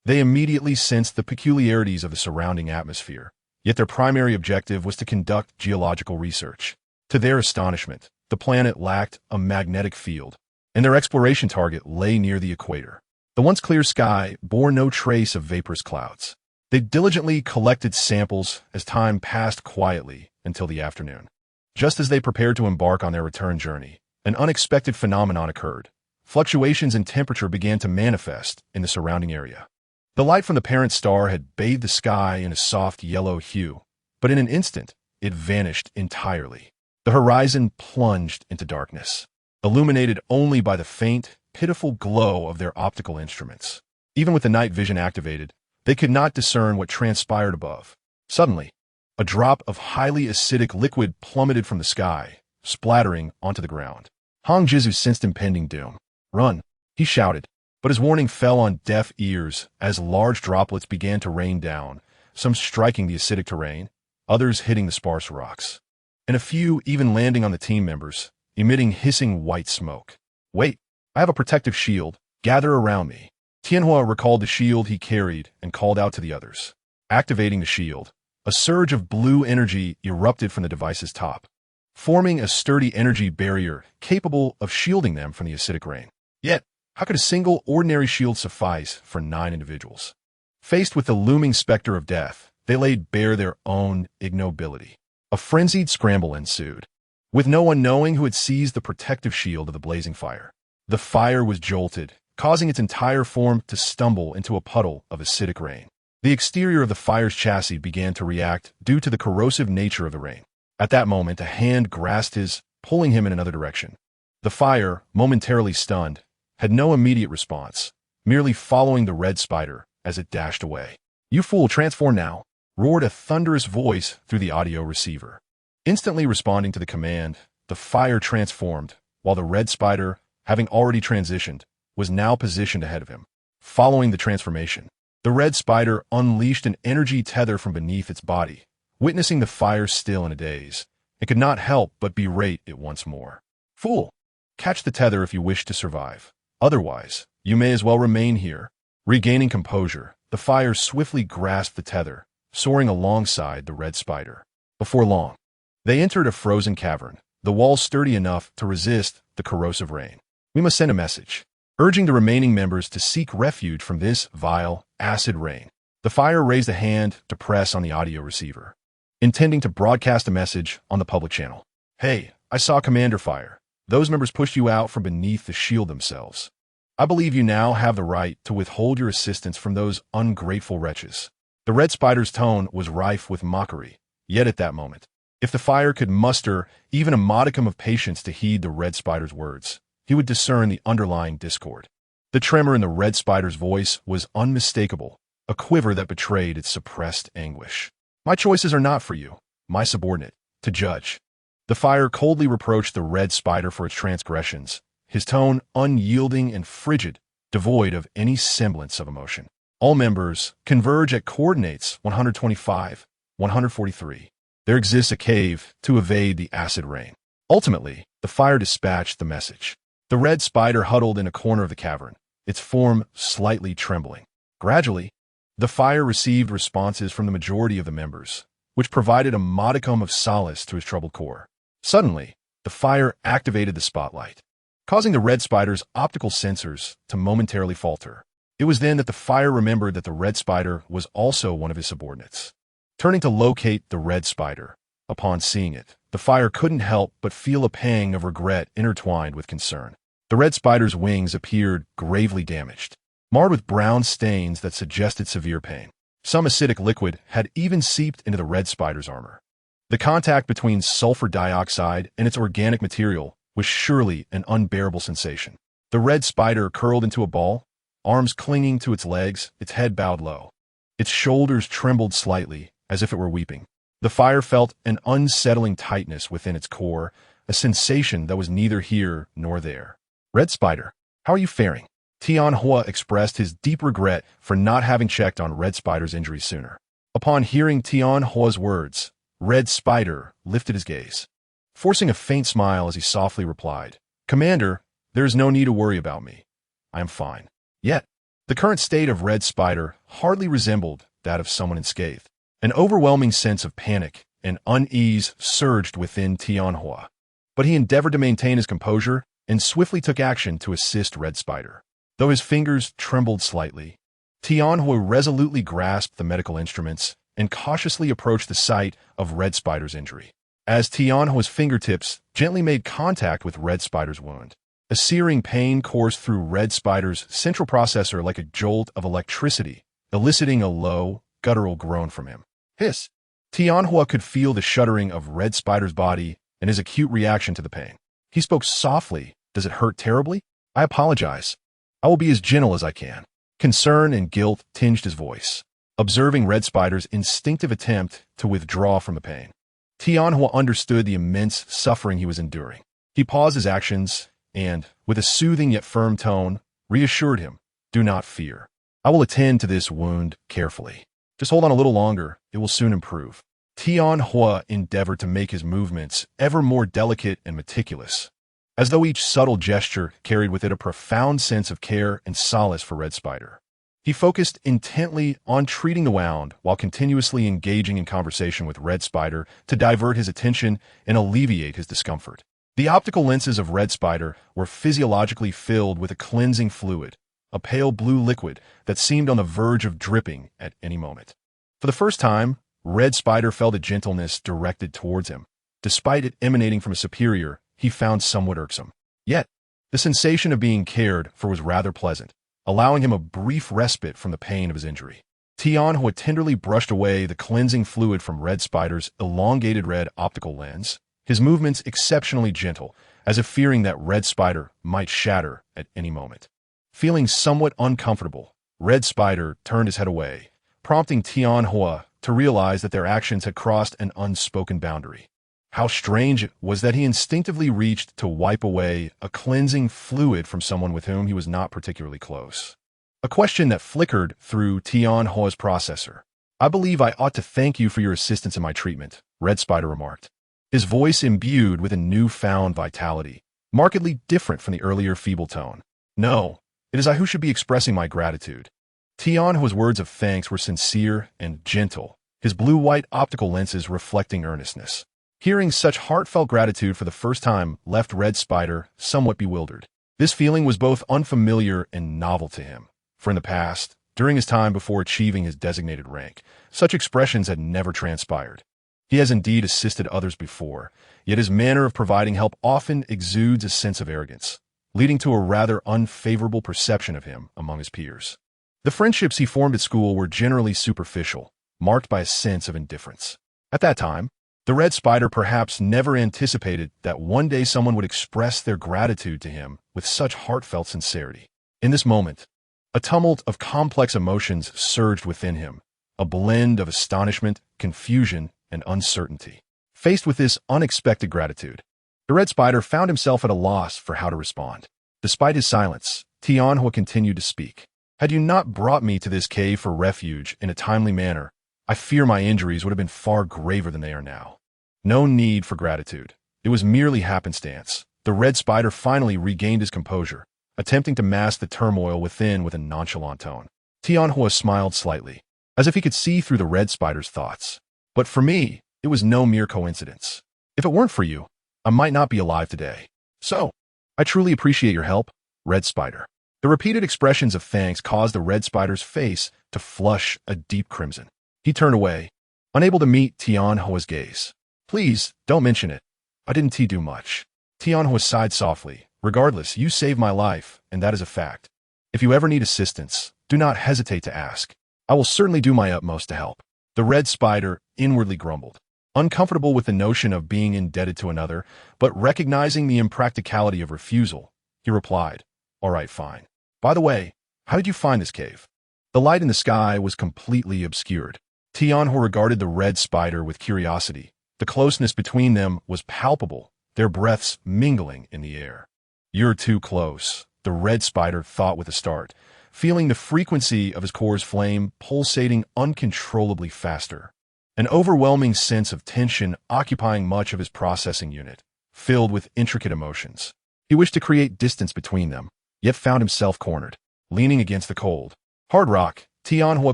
Speaker 1: they immediately sensed the peculiarities of the surrounding atmosphere, yet their primary objective was to conduct geological research. To their astonishment, the planet lacked a magnetic field, and their exploration target lay near the equator. The once clear sky bore no trace of vaporous clouds. They diligently collected samples as time passed quietly until the afternoon. Just as they prepared to embark on their return journey, an unexpected phenomenon occurred. Fluctuations in temperature began to manifest in the surrounding area. The light from the parent star had bathed the sky in a soft yellow hue, but in an instant, it vanished entirely. The horizon plunged into darkness, illuminated only by the faint, pitiful glow of their optical instruments. Even with the night vision activated, they could not discern what transpired above. Suddenly, a drop of highly acidic liquid plummeted from the sky, splattering onto the ground. Hong Jizu sensed impending doom. "Run," he shouted, but his warning fell on deaf ears as large droplets began to rain down, some striking the acidic terrain, others hitting the sparse rocks, and a few even landing on the team members, emitting hissing white smoke. "Wait, I have a protective shield. Gather around me." Tianhua recalled the shield he carried and called out to the others. Activating the shield, a surge of blue energy erupted from the device's top, forming a sturdy energy barrier capable of shielding them from the acidic rain. Yet, how could a single ordinary shield suffice for 9 individuals? Faced with the looming specter of death, they laid bare their own ignobility. A frenzied scramble ensued, with no one knowing who had seized the protective shield of the blazing fire. The fire was jolted, causing its entire form to stumble into a puddle of acidic rain. The exterior of the fire's chassis began to react due to the corrosive nature of the rain. At that moment, a hand grasped his, pulling him in another direction. The fire, momentarily stunned, had no immediate response, merely following the red spider as it dashed away. "You fool, transform now!" roared a thunderous voice through the audio receiver. Instantly responding to the command, the fire transformed, while the red spider, having already transitioned, was now positioned ahead of him. Following the transformation, the red spider unleashed an energy tether from beneath its body. Witnessing the fire still in a daze, it could not help but berate it once more. "Fool! Catch the tether if you wish to survive. Otherwise, you may as well remain here." Regaining composure, the fire swiftly grasped the tether, soaring alongside the red spider. Before long, they entered a frozen cavern, the walls sturdy enough to resist the corrosive rain. "We must send a message, urging the remaining members to seek refuge from this vile, acid rain." The fire raised a hand to press on the audio receiver, intending to broadcast a message on the public channel. "Hey, I saw Commander Fire. Those members pushed you out from beneath the shield themselves. I believe you now have the right to withhold your assistance from those ungrateful wretches." The red spider's tone was rife with mockery, yet at that moment, if the fire could muster even a modicum of patience to heed the red spider's words, he would discern the underlying discord. The tremor in the red spider's voice was unmistakable, a quiver that betrayed its suppressed anguish. "My choices are not for you, my subordinate, to judge." The fire coldly reproached the red spider for its transgressions, his tone unyielding and frigid, devoid of any semblance of emotion. "All members converge at coordinates 125, 143. There exists a cave to evade the acid rain." Ultimately, the fire dispatched the message. The red spider huddled in a corner of the cavern, its form slightly trembling. Gradually, the fire received responses from the majority of the members, which provided a modicum of solace to his troubled core. Suddenly, the fire activated the spotlight. causing the red spider's optical sensors to momentarily falter. It was then that the fire remembered that the red spider was also one of his subordinates. Turning to locate the red spider, upon seeing it, the fire couldn't help but feel a pang of regret intertwined with concern. The red spider's wings appeared gravely damaged, marred with brown stains that suggested severe pain. Some acidic liquid had even seeped into the red spider's armor. The contact between sulfur dioxide and its organic material was surely an unbearable sensation. The red spider curled into a ball, arms clinging to its legs, its head bowed low. Its shoulders trembled slightly, as if it were weeping. The fire felt an unsettling tightness within its core, a sensation that was neither here nor there. Red Spider, how are you faring? Tianhua expressed his deep regret for not having checked on Red Spider's injury sooner. Upon hearing Tianhua's words, Red Spider lifted his gaze, forcing a faint smile as he softly replied, "Commander, there is no need to worry about me. I am fine." Yet, the current state of Red Spider hardly resembled that of someone unscathed. An overwhelming sense of panic and unease surged within Tianhua, but he endeavored to maintain his composure and swiftly took action to assist Red Spider. Though his fingers trembled slightly, Tianhua resolutely grasped the medical instruments and cautiously approached the site of Red Spider's injury. As Tianhua's fingertips gently made contact with Red Spider's wound, a searing pain coursed through Red Spider's central processor like a jolt of electricity, eliciting a low, guttural groan from him. Hiss! Tianhua could feel the shuddering of Red Spider's body and his acute reaction to the pain. He spoke softly. "Does it hurt terribly? I apologize. I will be as gentle as I can." Concern and guilt tinged his voice, observing Red Spider's instinctive attempt to withdraw from the pain. Tianhua understood the immense suffering he was enduring. He paused his actions and, with a soothing yet firm tone, reassured him, "Do not fear. I will attend to this wound carefully. Just hold on a little longer. It will soon improve." Tianhua endeavored to make his movements ever more delicate and meticulous, as though each subtle gesture carried with it a profound sense of care and solace for Red Spider. He focused intently on treating the wound while continuously engaging in conversation with Red Spider to divert his attention and alleviate his discomfort. The optical lenses of Red Spider were physiologically filled with a cleansing fluid, a pale blue liquid that seemed on the verge of dripping at any moment. For the first time, Red Spider felt a gentleness directed towards him. Despite it emanating from a superior, he found somewhat irksome. Yet, the sensation of being cared for was rather pleasant, allowing him a brief respite from the pain of his injury. Tianhua tenderly brushed away the cleansing fluid from Red Spider's elongated red optical lens, his movements exceptionally gentle, as if fearing that Red Spider might shatter at any moment. Feeling somewhat uncomfortable, Red Spider turned his head away, prompting Tianhua to realize that their actions had crossed an unspoken boundary. How strange it was that he instinctively reached to wipe away a cleansing fluid from someone with whom he was not particularly close. A question that flickered through Tianhua's processor. "I believe I ought to thank you for your assistance in my treatment," Red Spider remarked, his voice imbued with a newfound vitality, markedly different from the earlier feeble tone. "No, it is I who should be expressing my gratitude." Tianhua's words of thanks were sincere and gentle, his blue-white optical lenses reflecting earnestness. Hearing such heartfelt gratitude for the first time left Red Spider somewhat bewildered. This feeling was both unfamiliar and novel to him, for in the past, during his time before achieving his designated rank, such expressions had never transpired. He has indeed assisted others before, yet his manner of providing help often exudes a sense of arrogance, leading to a rather unfavorable perception of him among his peers. The friendships he formed at school were generally superficial, marked by a sense of indifference. At that time, the Red Spider perhaps never anticipated that one day someone would express their gratitude to him with such heartfelt sincerity. In this moment, a tumult of complex emotions surged within him, a blend of astonishment, confusion, and uncertainty. Faced with this unexpected gratitude, the Red Spider found himself at a loss for how to respond. Despite his silence, Tianhua continued to speak. "Had you not brought me to this cave for refuge in a timely manner, I fear my injuries would have been far graver than they are now." No need for gratitude. It was merely happenstance. The Red Spider finally regained his composure, attempting to mask the turmoil within with a nonchalant tone. Tianhua smiled slightly, as if he could see through the Red Spider's thoughts. "But for me, it was no mere coincidence. If it weren't for you, I might not be alive today. So, I truly appreciate your help, Red Spider. The repeated expressions of thanks caused the Red Spider's face to flush a deep crimson. He turned away, unable to meet Tianhua's gaze. Please, don't mention it. I didn't do much. Tianhua sighed softly. Regardless, you saved my life, and that is a fact. If you ever need assistance, do not hesitate to ask. I will certainly do my utmost to help. The Red Spider inwardly grumbled, uncomfortable with the notion of being indebted to another, but recognizing the impracticality of refusal. He replied, all right, fine. By the way, how did you find this cave? The light in the sky was completely obscured. Tianhua regarded the Red Spider with curiosity. The closeness between them was palpable, their breaths mingling in the air. You're too close, the Red Spider thought with a start, feeling the frequency of his core's flame pulsating uncontrollably faster. An overwhelming sense of tension occupying much of his processing unit, filled with intricate emotions. He wished to create distance between them, yet found himself cornered, leaning against the cold, hard rock. Tianhua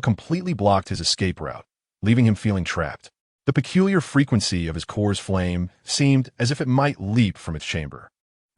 Speaker 1: completely blocked his escape route, leaving him feeling trapped. The peculiar frequency of his core's flame seemed as if it might leap from its chamber.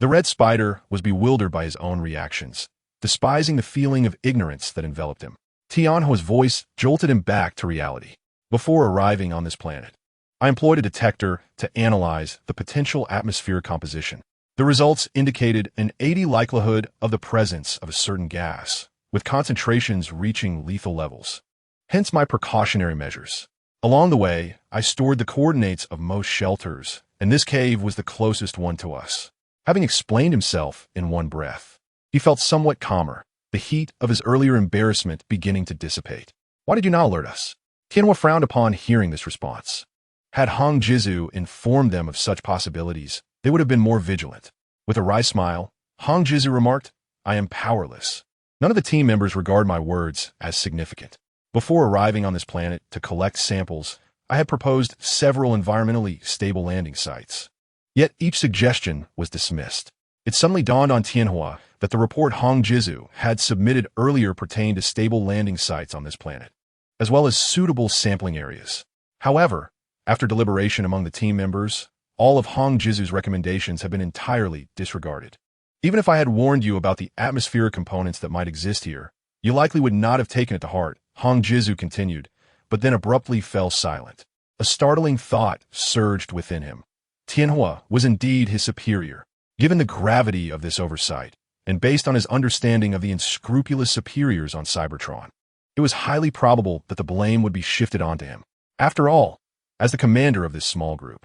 Speaker 1: The Red Spider was bewildered by his own reactions, despising the feeling of ignorance that enveloped him. Tianhua's voice jolted him back to reality. Before arriving on this planet, I employed a detector to analyze the potential atmospheric composition. The results indicated an 80% likelihood of the presence of a certain gas, with concentrations reaching lethal levels. Hence my precautionary measures. Along the way, I stored the coordinates of most shelters, and this cave was the closest one to us. Having explained himself in one breath, he felt somewhat calmer, the heat of his earlier embarrassment beginning to dissipate. Why did you not alert us? Tianhua frowned upon hearing this response. Had Hong Jizu informed them of such possibilities, they would have been more vigilant. With a wry smile, Hong Jizu remarked, I am powerless. None of the team members regard my words as significant. Before arriving on this planet to collect samples, I had proposed several environmentally stable landing sites. Yet each suggestion was dismissed. It suddenly dawned on Tianhua that the report Hong Jizu had submitted earlier pertained to stable landing sites on this planet, as well as suitable sampling areas. However, after deliberation among the team members, all of Hong Jizu's recommendations have been entirely disregarded. Even if I had warned you about the atmospheric components that might exist here, you likely would not have taken it to heart, Hong Jizu continued, but then abruptly fell silent. A startling thought surged within him. Tianhua was indeed his superior. Given the gravity of this oversight, and based on his understanding of the unscrupulous superiors on Cybertron, it was highly probable that the blame would be shifted onto him. After all, as the commander of this small group,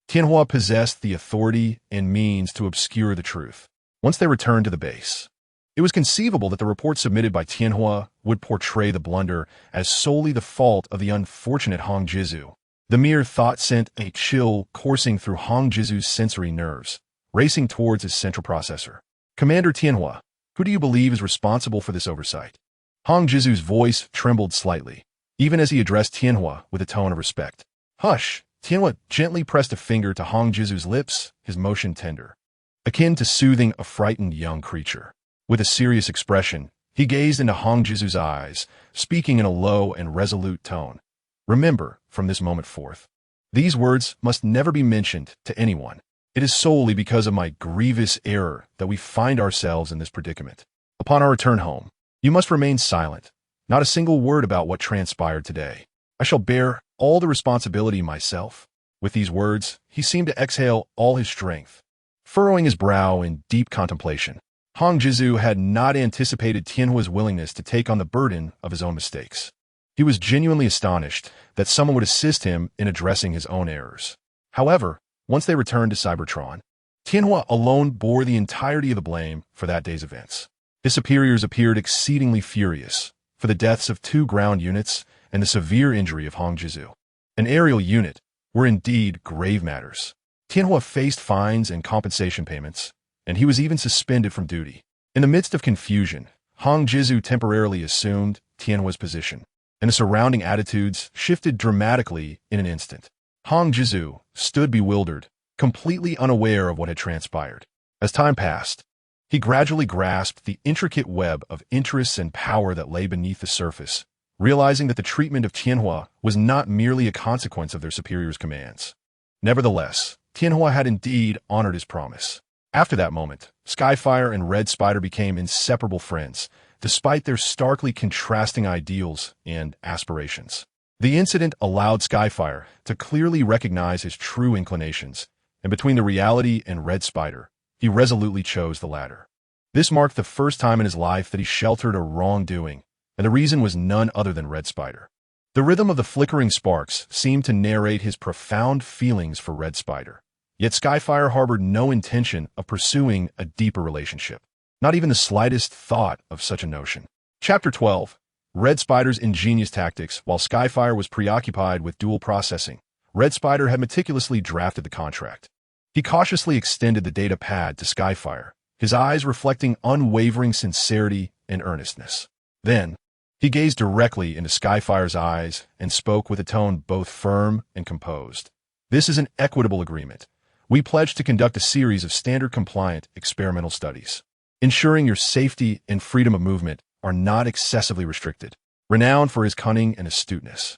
Speaker 1: Tianhua possessed the authority and means to obscure the truth. Once they returned to the base, it was conceivable that the report submitted by Tianhua would portray the blunder as solely the fault of the unfortunate Hong Jizu. The mere thought sent a chill coursing through Hong Jizu's sensory nerves, racing towards his central processor. Commander Tianhua, who do you believe is responsible for this oversight? Hong Jizu's voice trembled slightly, even as he addressed Tianhua with a tone of respect. Hush! Tianhua gently pressed a finger to Hong Jizu's lips, his motion tender, akin to soothing a frightened young creature. With a serious expression, he gazed into Hong Jizu's eyes, speaking in a low and resolute tone. Remember, from this moment forth, these words must never be mentioned to anyone. It is solely because of my grievous error that we find ourselves in this predicament. Upon our return home, you must remain silent, not a single word about what transpired today. I shall bear all the responsibility myself. With these words, he seemed to exhale all his strength. Furrowing his brow in deep contemplation, Hong Jizu had not anticipated Tianhua's willingness to take on the burden of his own mistakes. He was genuinely astonished that someone would assist him in addressing his own errors. However, once they returned to Cybertron, Tianhua alone bore the entirety of the blame for that day's events. His superiors appeared exceedingly furious for the deaths of 2 ground units and the severe injury of Hong Jizu. An aerial unit were indeed grave matters. Tianhua faced fines and compensation payments, and he was even suspended from duty. In the midst of confusion, Hong Jizu temporarily assumed Tianhua's position, and the surrounding attitudes shifted dramatically in an instant. Hong Jizu stood bewildered, completely unaware of what had transpired. As time passed, he gradually grasped the intricate web of interests and power that lay beneath the surface, realizing that the treatment of Tianhua was not merely a consequence of their superior's commands. Nevertheless, Tianhua had indeed honored his promise. After that moment, Skyfire and Red Spider became inseparable friends, despite their starkly contrasting ideals and aspirations. The incident allowed Skyfire to clearly recognize his true inclinations, and between the reality and Red Spider, he resolutely chose the latter. This marked the first time in his life that he sheltered a wrongdoing, and the reason was none other than Red Spider. The rhythm of the flickering sparks seemed to narrate his profound feelings for Red Spider. Yet Skyfire harbored no intention of pursuing a deeper relationship. Not even the slightest thought of such a notion. Chapter 12. Red Spider's ingenious tactics. While Skyfire was preoccupied with dual processing, Red Spider had meticulously drafted the contract. He cautiously extended the data pad to Skyfire, his eyes reflecting unwavering sincerity and earnestness. Then, he gazed directly into Skyfire's eyes and spoke with a tone both firm and composed. This is an equitable agreement. We pledge to conduct a series of standard-compliant experimental studies, ensuring your safety and freedom of movement are not excessively restricted. Renowned for his cunning and astuteness,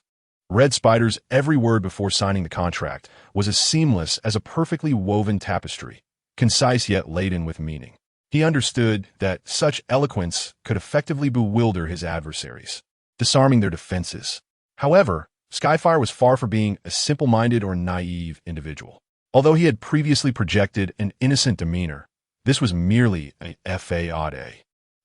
Speaker 1: Red Spider's every word before signing the contract was as seamless as a perfectly woven tapestry, concise yet laden with meaning. He understood that such eloquence could effectively bewilder his adversaries, disarming their defenses. However, Skyfire was far from being a simple-minded or naive individual. Although he had previously projected an innocent demeanor, this was merely a fade.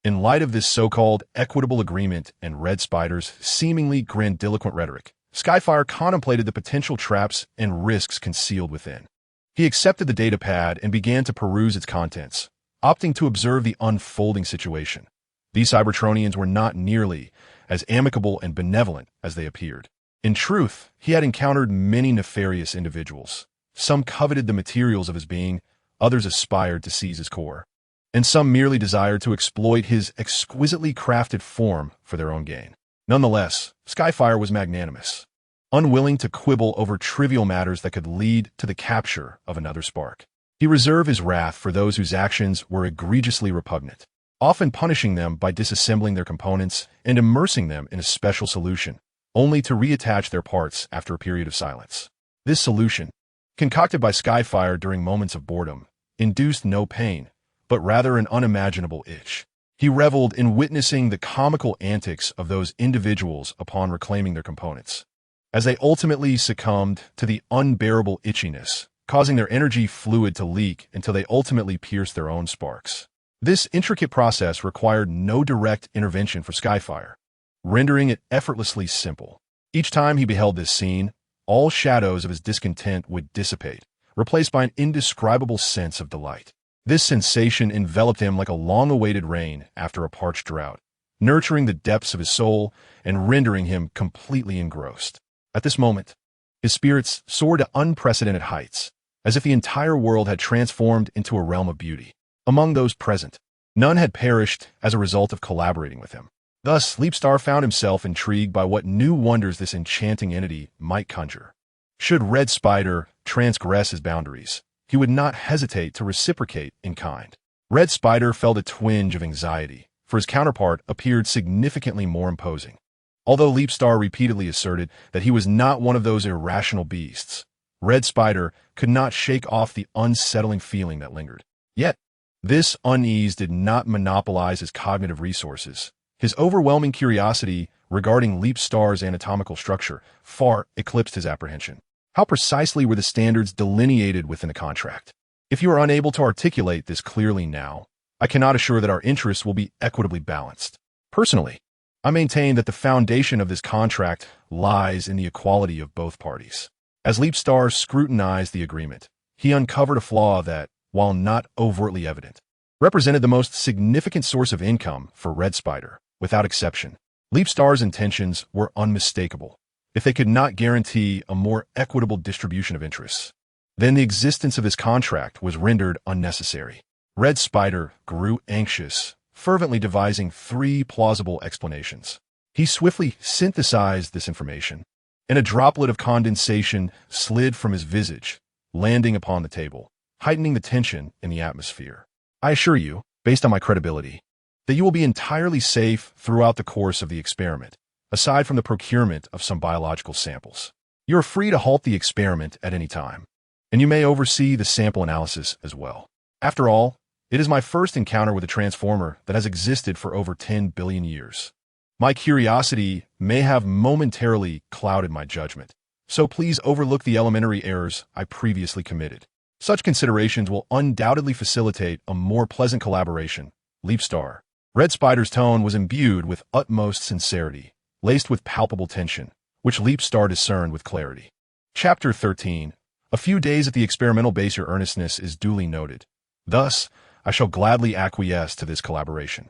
Speaker 1: In light of this so-called equitable agreement and Red Spider's seemingly grandiloquent rhetoric, Skyfire contemplated the potential traps and risks concealed within. He accepted the data pad and began to peruse its contents, opting to observe the unfolding situation. These Cybertronians were not nearly as amicable and benevolent as they appeared. In truth, he had encountered many nefarious individuals. Some coveted the materials of his being, others aspired to seize his core, and some merely desired to exploit his exquisitely crafted form for their own gain. Nonetheless, Skyfire was magnanimous, unwilling to quibble over trivial matters that could lead to the capture of another spark. He reserved his wrath for those whose actions were egregiously repugnant, often punishing them by disassembling their components and immersing them in a special solution, only to reattach their parts after a period of silence. This solution, concocted by Skyfire during moments of boredom, induced no pain, but rather an unimaginable itch. He reveled in witnessing the comical antics of those individuals upon reclaiming their components, as they ultimately succumbed to the unbearable itchiness, causing their energy fluid to leak until they ultimately pierced their own sparks. This intricate process required no direct intervention for Skyfire, rendering it effortlessly simple. Each time he beheld this scene, all shadows of his discontent would dissipate, replaced by an indescribable sense of delight. This sensation enveloped him like a long-awaited rain after a parched drought, nurturing the depths of his soul and rendering him completely engrossed. At this moment, his spirits soared to unprecedented heights, as if the entire world had transformed into a realm of beauty. Among those present, none had perished as a result of collaborating with him. Thus, Leapstar found himself intrigued by what new wonders this enchanting entity might conjure. Should Red Spider transgress his boundaries, he would not hesitate to reciprocate in kind. Red Spider felt a twinge of anxiety, for his counterpart appeared significantly more imposing. Although Leapstar repeatedly asserted that he was not one of those irrational beasts, Red Spider could not shake off the unsettling feeling that lingered. Yet, this unease did not monopolize his cognitive resources. His overwhelming curiosity regarding Leapstar's anatomical structure far eclipsed his apprehension. How precisely were the standards delineated within the contract? If you are unable to articulate this clearly now, I cannot assure that our interests will be equitably balanced. Personally, I maintain that the foundation of this contract lies in the equality of both parties. As Leapstar scrutinized the agreement, he uncovered a flaw that, while not overtly evident, represented the most significant source of income for Red Spider. Without exception, Leapstar's intentions were unmistakable. If they could not guarantee a more equitable distribution of interests, then the existence of his contract was rendered unnecessary. Red Spider grew anxious, fervently devising 3 plausible explanations. He swiftly synthesized this information, and a droplet of condensation slid from his visage, landing upon the table, heightening the tension in the atmosphere. I assure you, based on my credibility, that you will be entirely safe throughout the course of the experiment, aside from the procurement of some biological samples. You are free to halt the experiment at any time, and you may oversee the sample analysis as well. After all, it is my first encounter with a transformer that has existed for over 10 billion years. My curiosity may have momentarily clouded my judgment, so please overlook the elementary errors I previously committed. Such considerations will undoubtedly facilitate a more pleasant collaboration. Leapstar. Red Spider's tone was imbued with utmost sincerity, laced with palpable tension, which Leapstar discerned with clarity. Chapter 13. A few days at the experimental base, your earnestness is duly noted. Thus, I shall gladly acquiesce to this collaboration.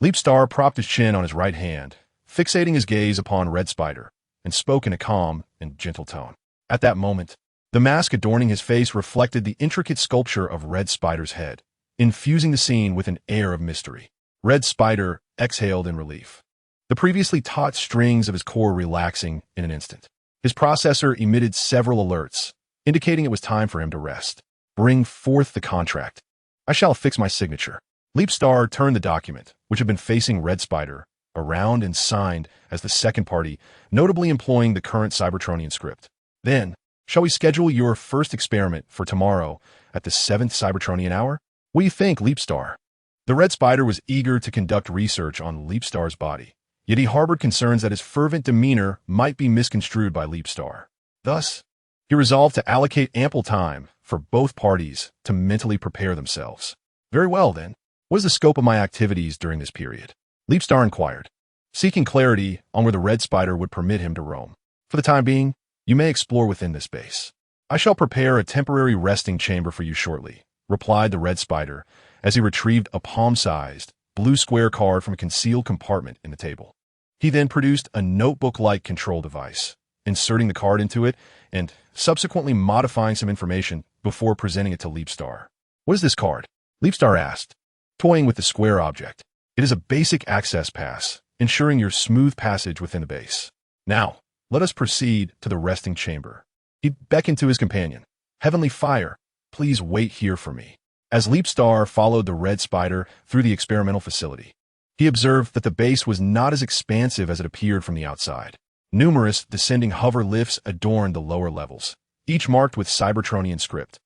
Speaker 1: Leapstar propped his chin on his right hand, fixating his gaze upon Red Spider, and spoke in a calm and gentle tone. At that moment, the mask adorning his face reflected the intricate sculpture of Red Spider's head, infusing the scene with an air of mystery. Red Spider exhaled in relief, the previously taut strings of his core relaxing in an instant. His processor emitted several alerts, indicating it was time for him to rest. Bring forth the contract. I shall affix my signature. Leapstar turned the document, which had been facing Red Spider, around and signed as the second party, notably employing the current Cybertronian script. Then, shall we schedule your first experiment for tomorrow at the 7th Cybertronian hour? What do you think, Leapstar? The Red Spider was eager to conduct research on Leapstar's body, yet he harbored concerns that his fervent demeanor might be misconstrued by Leapstar. Thus, he resolved to allocate ample time for both parties to mentally prepare themselves. Very well, then. What is the scope of my activities during this period? Leapstar inquired, seeking clarity on where the Red Spider would permit him to roam. For the time being, you may explore within this base. I shall prepare a temporary resting chamber for you shortly, replied the Red Spider as he retrieved a palm-sized, blue square card from a concealed compartment in the table. He then produced a notebook-like control device, inserting the card into it and subsequently modifying some information before presenting it to Leapstar. What is this card? Leapstar asked, toying with the square object. It is a basic access pass, ensuring your smooth passage within the base. Now, let us proceed to the resting chamber. He beckoned to his companion. Heavenly Fire, please wait here for me. As Leapstar followed the Red Spider through the experimental facility, he observed that the base was not as expansive as it appeared from the outside. Numerous descending hover lifts adorned the lower levels, each marked with Cybertronian script,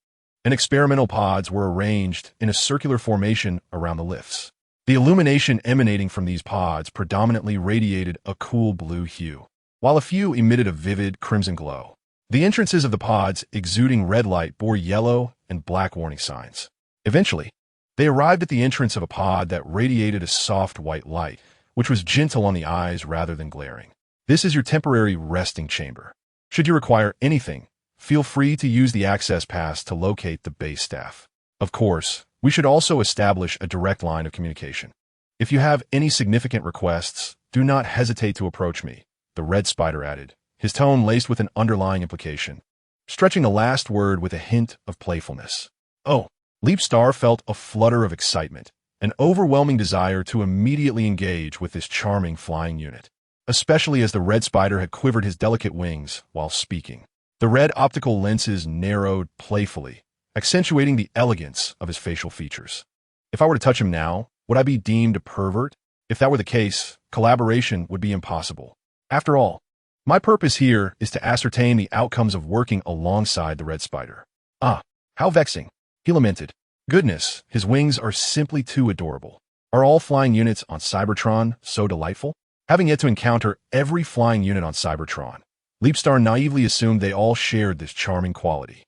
Speaker 1: and experimental pods were arranged in a circular formation around the lifts. The illumination emanating from these pods predominantly radiated a cool blue hue, while a few emitted a vivid crimson glow. The entrances of the pods exuding red light bore yellow and black warning signs. Eventually, they arrived at the entrance of a pod that radiated a soft white light, which was gentle on the eyes rather than glaring. This is your temporary resting chamber. Should you require anything, feel free to use the access pass to locate the base staff. Of course, we should also establish a direct line of communication. If you have any significant requests, do not hesitate to approach me, the Red Spider added, his tone laced with an underlying implication, stretching the last word with a hint of playfulness. Oh, Leapstar felt a flutter of excitement, an overwhelming desire to immediately engage with this charming flying unit, especially as the Red Spider had quivered his delicate wings while speaking. The red optical lenses narrowed playfully, accentuating the elegance of his facial features. If I were to touch him now, would I be deemed a pervert? If that were the case, collaboration would be impossible. After all, my purpose here is to ascertain the outcomes of working alongside the Red Spider. Ah, how vexing, he lamented. Goodness, his wings are simply too adorable. Are all flying units on Cybertron so delightful? Having yet to encounter every flying unit on Cybertron, Leapstar naively assumed they all shared this charming quality.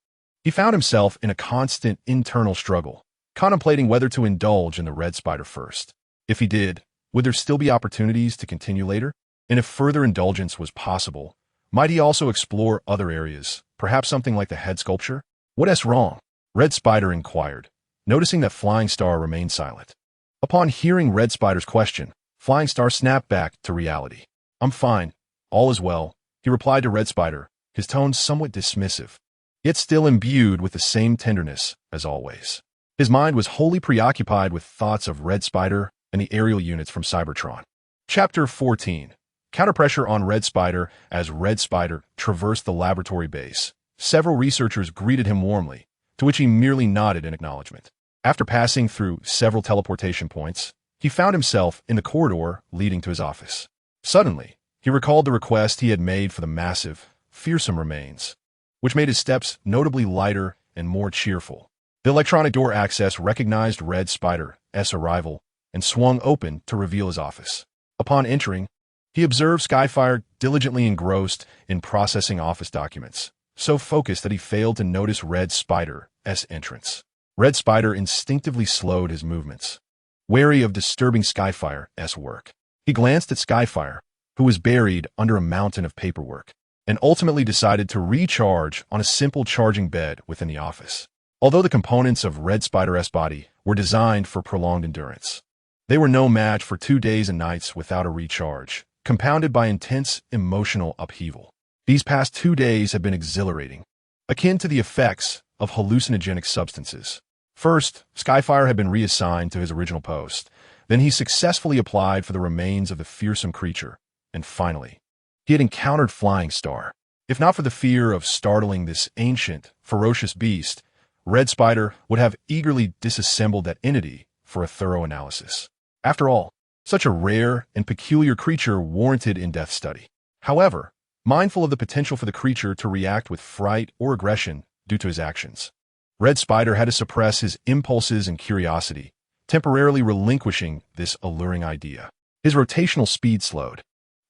Speaker 1: He found himself in a constant internal struggle, contemplating whether to indulge in the Red Spider first. If he did, would there still be opportunities to continue later? And if further indulgence was possible, might he also explore other areas, perhaps something like the head sculpture? What's wrong? Red Spider inquired, noticing that Flying Star remained silent. Upon hearing Red Spider's question, Flying Star snapped back to reality. I'm fine. All is well, he replied to Red Spider, his tone somewhat dismissive, yet still imbued with the same tenderness as always. His mind was wholly preoccupied with thoughts of Red Spider and the aerial units from Cybertron. Chapter 14. Counterpressure on Red Spider. As Red Spider traversed the laboratory base, several researchers greeted him warmly, to which he merely nodded in acknowledgement. After passing through several teleportation points, he found himself in the corridor leading to his office. Suddenly, he recalled the request he had made for the massive, fearsome remains, which made his steps notably lighter and more cheerful. The electronic door access recognized Red Spider's arrival and swung open to reveal his office. Upon entering, he observed Skyfire diligently engrossed in processing office documents, so focused that he failed to notice Red Spider's entrance. Red Spider instinctively slowed his movements, wary of disturbing Skyfire's work. He glanced at Skyfire, who was buried under a mountain of paperwork, and ultimately decided to recharge on a simple charging bed within the office. Although the components of Red Spider's body were designed for prolonged endurance, they were no match for 2 days and nights without a recharge, compounded by intense emotional upheaval. These past 2 days had been exhilarating, akin to the effects of hallucinogenic substances. First, Skyfire had been reassigned to his original post. Then he successfully applied for the remains of the fearsome creature. And finally, he had encountered Flying Star. If not for the fear of startling this ancient, ferocious beast, Red Spider would have eagerly disassembled that entity for a thorough analysis. After all, such a rare and peculiar creature warranted in-depth study. However, mindful of the potential for the creature to react with fright or aggression due to his actions, Red Spider had to suppress his impulses and curiosity, temporarily relinquishing this alluring idea. His rotational speed slowed,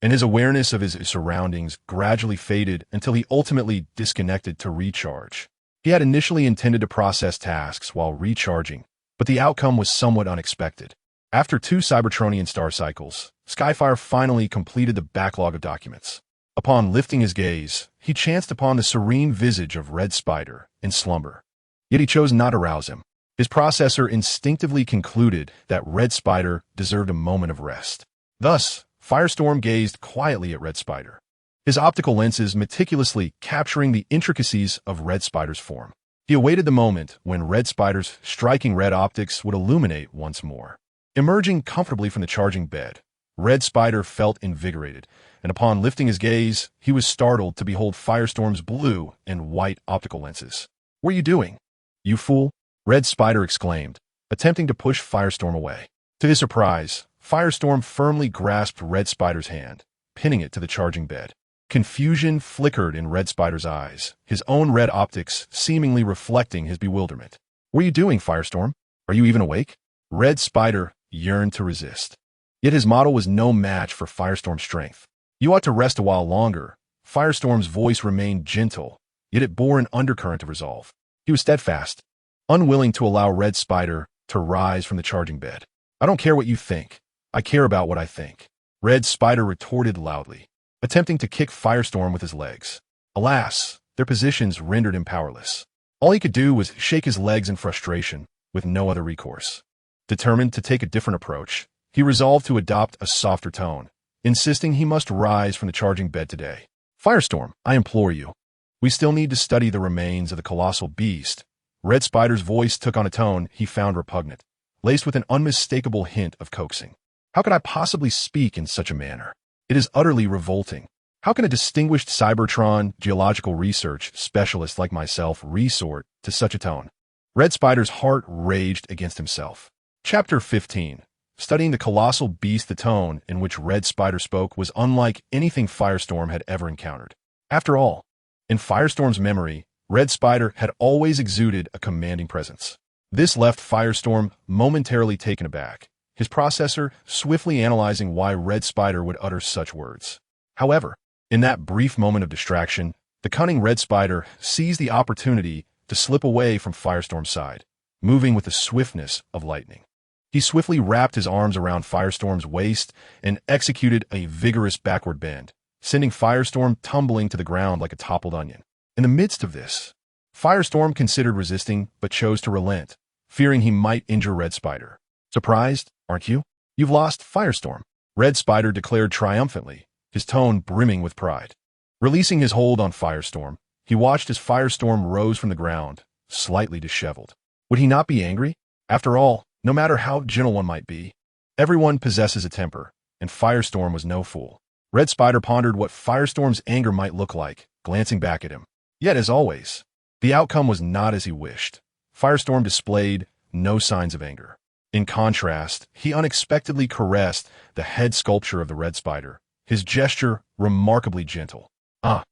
Speaker 1: and his awareness of his surroundings gradually faded until he ultimately disconnected to recharge. He had initially intended to process tasks while recharging, but the outcome was somewhat unexpected. After 2 Cybertronian star cycles, Skyfire finally completed the backlog of documents. Upon lifting his gaze, he chanced upon the serene visage of Red Spider in slumber. Yet he chose not to rouse him. His processor instinctively concluded that Red Spider deserved a moment of rest. Thus, Firestorm gazed quietly at Red Spider, his optical lenses meticulously capturing the intricacies of Red Spider's form. He awaited the moment when Red Spider's striking red optics would illuminate once more. Emerging comfortably from the charging bed, Red Spider felt invigorated, and upon lifting his gaze, he was startled to behold Firestorm's blue and white optical lenses. "What are you doing, you fool?" Red Spider exclaimed, attempting to push Firestorm away. To his surprise, Firestorm firmly grasped Red Spider's hand, pinning it to the charging bed. Confusion flickered in Red Spider's eyes, his own red optics seemingly reflecting his bewilderment. "What are you doing, Firestorm? Are you even awake?" Red Spider yearned to resist. Yet his model was no match for Firestorm's strength. "You ought to rest a while longer." Firestorm's voice remained gentle, yet it bore an undercurrent of resolve. He was steadfast, unwilling to allow Red Spider to rise from the charging bed. "I don't care what you think. I care about what I think," Red Spider retorted loudly, attempting to kick Firestorm with his legs. Alas, their positions rendered him powerless. All he could do was shake his legs in frustration, with no other recourse. Determined to take a different approach, he resolved to adopt a softer tone, insisting he must rise from the charging bed today. "Firestorm, I implore you. We still need to study the remains of the colossal beast." Red Spider's voice took on a tone he found repugnant, laced with an unmistakable hint of coaxing. "How could I possibly speak in such a manner? It is utterly revolting. How can a distinguished Cybertron geological research specialist like myself resort to such a tone?" Red Spider's heart raged against himself. Chapter 15. Studying the colossal beast. The tone in which Red Spider spoke was unlike anything Firestorm had ever encountered. After all, in Firestorm's memory, Red Spider had always exuded a commanding presence. This left Firestorm momentarily taken aback, his processor swiftly analyzing why Red Spider would utter such words. However, in that brief moment of distraction, the cunning Red Spider seized the opportunity to slip away from Firestorm's side, moving with the swiftness of lightning. He swiftly wrapped his arms around Firestorm's waist and executed a vigorous backward bend, sending Firestorm tumbling to the ground like a toppled onion. In the midst of this, Firestorm considered resisting but chose to relent, fearing he might injure Red Spider. "Surprised, aren't you? You've lost, Firestorm," Red Spider declared triumphantly, his tone brimming with pride. Releasing his hold on Firestorm, he watched as Firestorm rose from the ground, slightly disheveled. Would he not be angry? After all, no matter how gentle one might be, everyone possesses a temper, and Firestorm was no fool. Red Spider pondered what Firestorm's anger might look like, glancing back at him. Yet, as always, the outcome was not as he wished. Firestorm displayed no signs of anger. In contrast, he unexpectedly caressed the head sculpture of the Red Spider, his gesture remarkably gentle. Ah,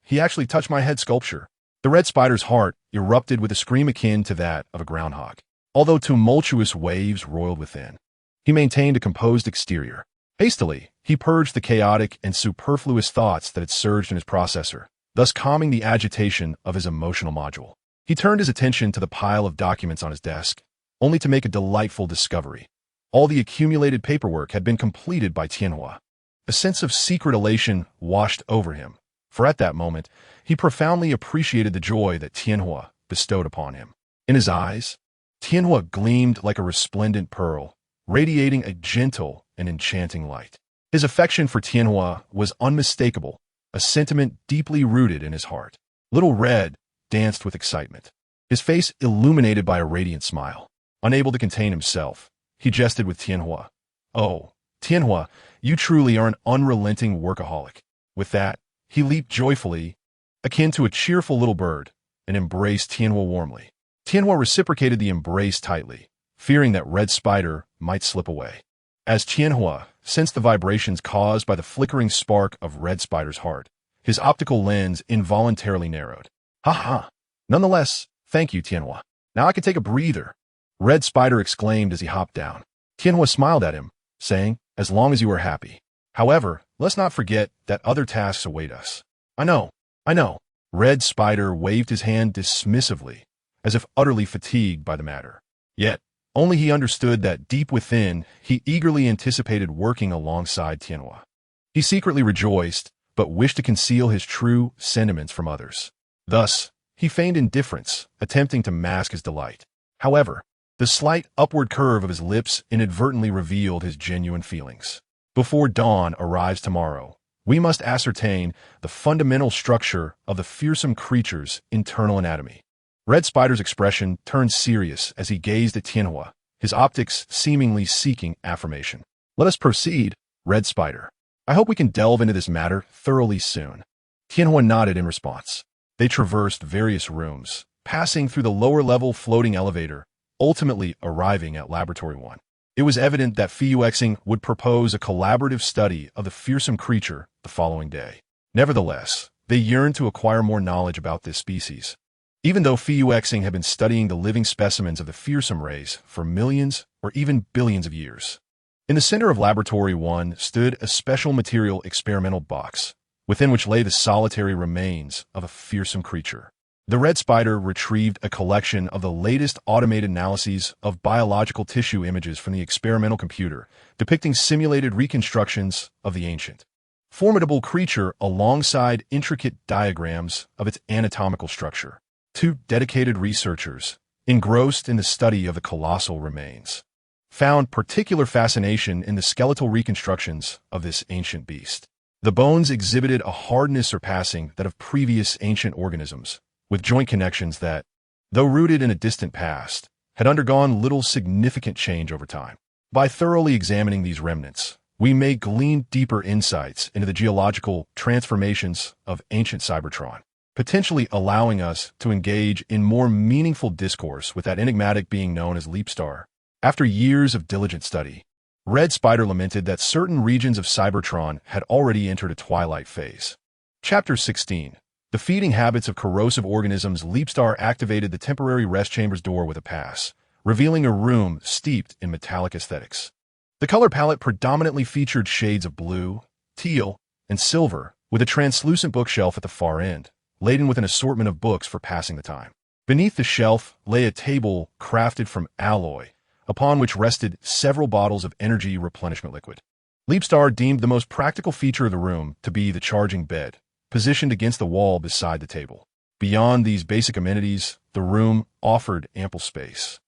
Speaker 1: he actually touched my head sculpture." The red spider's heart erupted with a scream akin to that of a groundhog. Although tumultuous waves roiled within, he maintained a composed exterior. Hastily, he purged the chaotic and superfluous thoughts that had surged in his processor, thus calming the agitation of his emotional module. He turned his attention to the pile of documents on his desk, only to make a delightful discovery. All the accumulated paperwork had been completed by Tianhua. A sense of secret elation washed over him, for at that moment, he profoundly appreciated the joy that Tianhua bestowed upon him. In his eyes, Tianhua gleamed like a resplendent pearl, radiating a gentle and enchanting light. His affection for Tianhua was unmistakable, a sentiment deeply rooted in his heart. Little Red danced with excitement, his face illuminated by a radiant smile. Unable to contain himself, he jested with Tianhua. "Oh, Tianhua, you truly are an unrelenting workaholic." With that, he leaped joyfully, akin to a cheerful little bird, and embraced Tianhua warmly. Tianhua reciprocated the embrace tightly, fearing that Red Spider might slip away. As Tianhua sensed the vibrations caused by the flickering spark of Red Spider's heart, his optical lens involuntarily narrowed. "Ha ha! Nonetheless, thank you, Tianhua. Now I can take a breather," Red Spider exclaimed as he hopped down. Tianhua smiled at him, saying, "As long as you are happy. However, let's not forget that other tasks await us." I know. Red Spider waved his hand dismissively, as if utterly fatigued by the matter. Yet, only he understood that deep within, he eagerly anticipated working alongside Tianhua. He secretly rejoiced, but wished to conceal his true sentiments from others. Thus, he feigned indifference, attempting to mask his delight. However, the slight upward curve of his lips inadvertently revealed his genuine feelings. Before dawn arrives tomorrow, we must ascertain the fundamental structure of the fearsome creature's internal anatomy. Red Spider's expression turned serious as he gazed at Tianhua, his optics seemingly seeking affirmation. "Let us proceed, Red Spider. I hope we can delve into this matter thoroughly soon." Tianhua nodded in response. They traversed various rooms, passing through the lower-level floating elevator, ultimately arriving at Laboratory 1. It was evident that Fuyuexing would propose a collaborative study of the fearsome creature the following day. Nevertheless, they yearned to acquire more knowledge about this species. Even though Fuyuexing had been studying the living specimens of the fearsome race for millions or even billions of years. In the center of Laboratory 1 stood a special material experimental box, within which lay the solitary remains of a fearsome creature. The Red Spider retrieved a collection of the latest automated analyses of biological tissue images from the experimental computer, depicting simulated reconstructions of the ancient, formidable creature alongside intricate diagrams of its anatomical structure. Two dedicated researchers, engrossed in the study of the colossal remains, found particular fascination in the skeletal reconstructions of this ancient beast. The bones exhibited a hardness surpassing that of previous ancient organisms, with joint connections that, though rooted in a distant past, had undergone little significant change over time. By thoroughly examining these remnants, we may glean deeper insights into the geological transformations of ancient Cybertron, potentially allowing us to engage in more meaningful discourse with that enigmatic being known as Leapstar. After years of diligent study, Red Spider lamented that certain regions of Cybertron had already entered a twilight phase. Chapter 16. The feeding habits of corrosive organisms. Leapstar activated the temporary rest chamber's door with a pass, revealing a room steeped in metallic aesthetics. The color palette predominantly featured shades of blue, teal, and silver, with a translucent bookshelf at the far end, laden with an assortment of books for passing the time. Beneath the shelf lay a table crafted from alloy, upon which rested several bottles of energy replenishment liquid. Leapstar deemed the most practical feature of the room to be the charging bed, positioned against the wall beside the table. Beyond these basic amenities, the room offered ample space,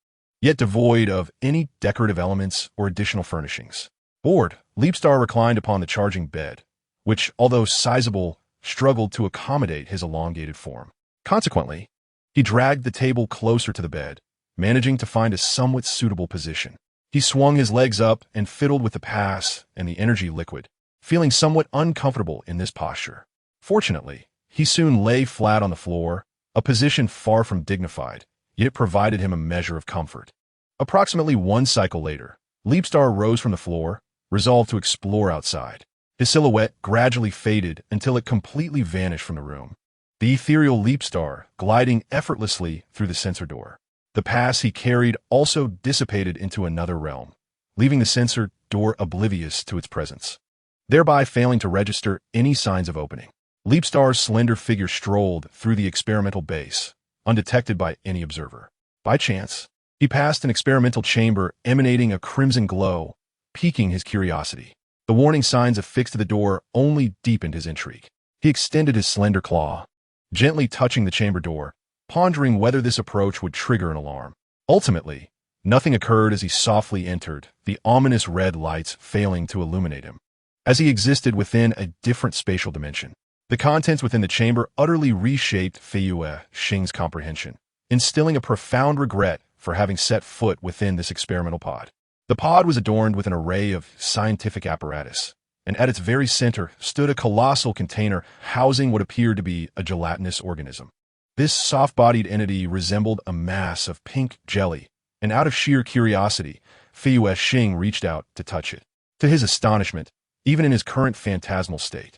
Speaker 1: yet devoid of any decorative elements or additional furnishings. Bored, Leapstar reclined upon the charging bed, which, although sizable, struggled to accommodate his elongated form. Consequently, he dragged the table closer to the bed, managing to find a somewhat suitable position. He swung his legs up and fiddled with the pass and the energy liquid, feeling somewhat uncomfortable in this posture. Fortunately, he soon lay flat on the floor, a position far from dignified, yet it provided him a measure of comfort. Approximately one cycle later, Leapstar rose from the floor, resolved to explore outside. His silhouette gradually faded until it completely vanished from the room. the ethereal Leapstar gliding effortlessly through the sensor door. The pass he carried also dissipated into another realm, leaving the sensor door oblivious to its presence, thereby failing to register any signs of opening. Leapstar's slender figure strolled through the experimental base, undetected by any observer. By chance, he passed an experimental chamber emanating a crimson glow, piquing his curiosity. The warning signs affixed to the door only deepened his intrigue. He extended his slender claw, gently touching the chamber door, pondering whether this approach would trigger an alarm. Ultimately, nothing occurred as he softly entered, the ominous red lights failing to illuminate him. As he existed within a different spatial dimension, the contents within the chamber utterly reshaped Feiyue Xing's comprehension, instilling a profound regret for having set foot within this experimental pod. The pod was adorned with an array of scientific apparatus, and at its very center stood a colossal container housing what appeared to be a gelatinous organism. This soft-bodied entity resembled a mass of pink jelly, and out of sheer curiosity, Feiyue Xing reached out to touch it. To his astonishment, even in his current phantasmal state,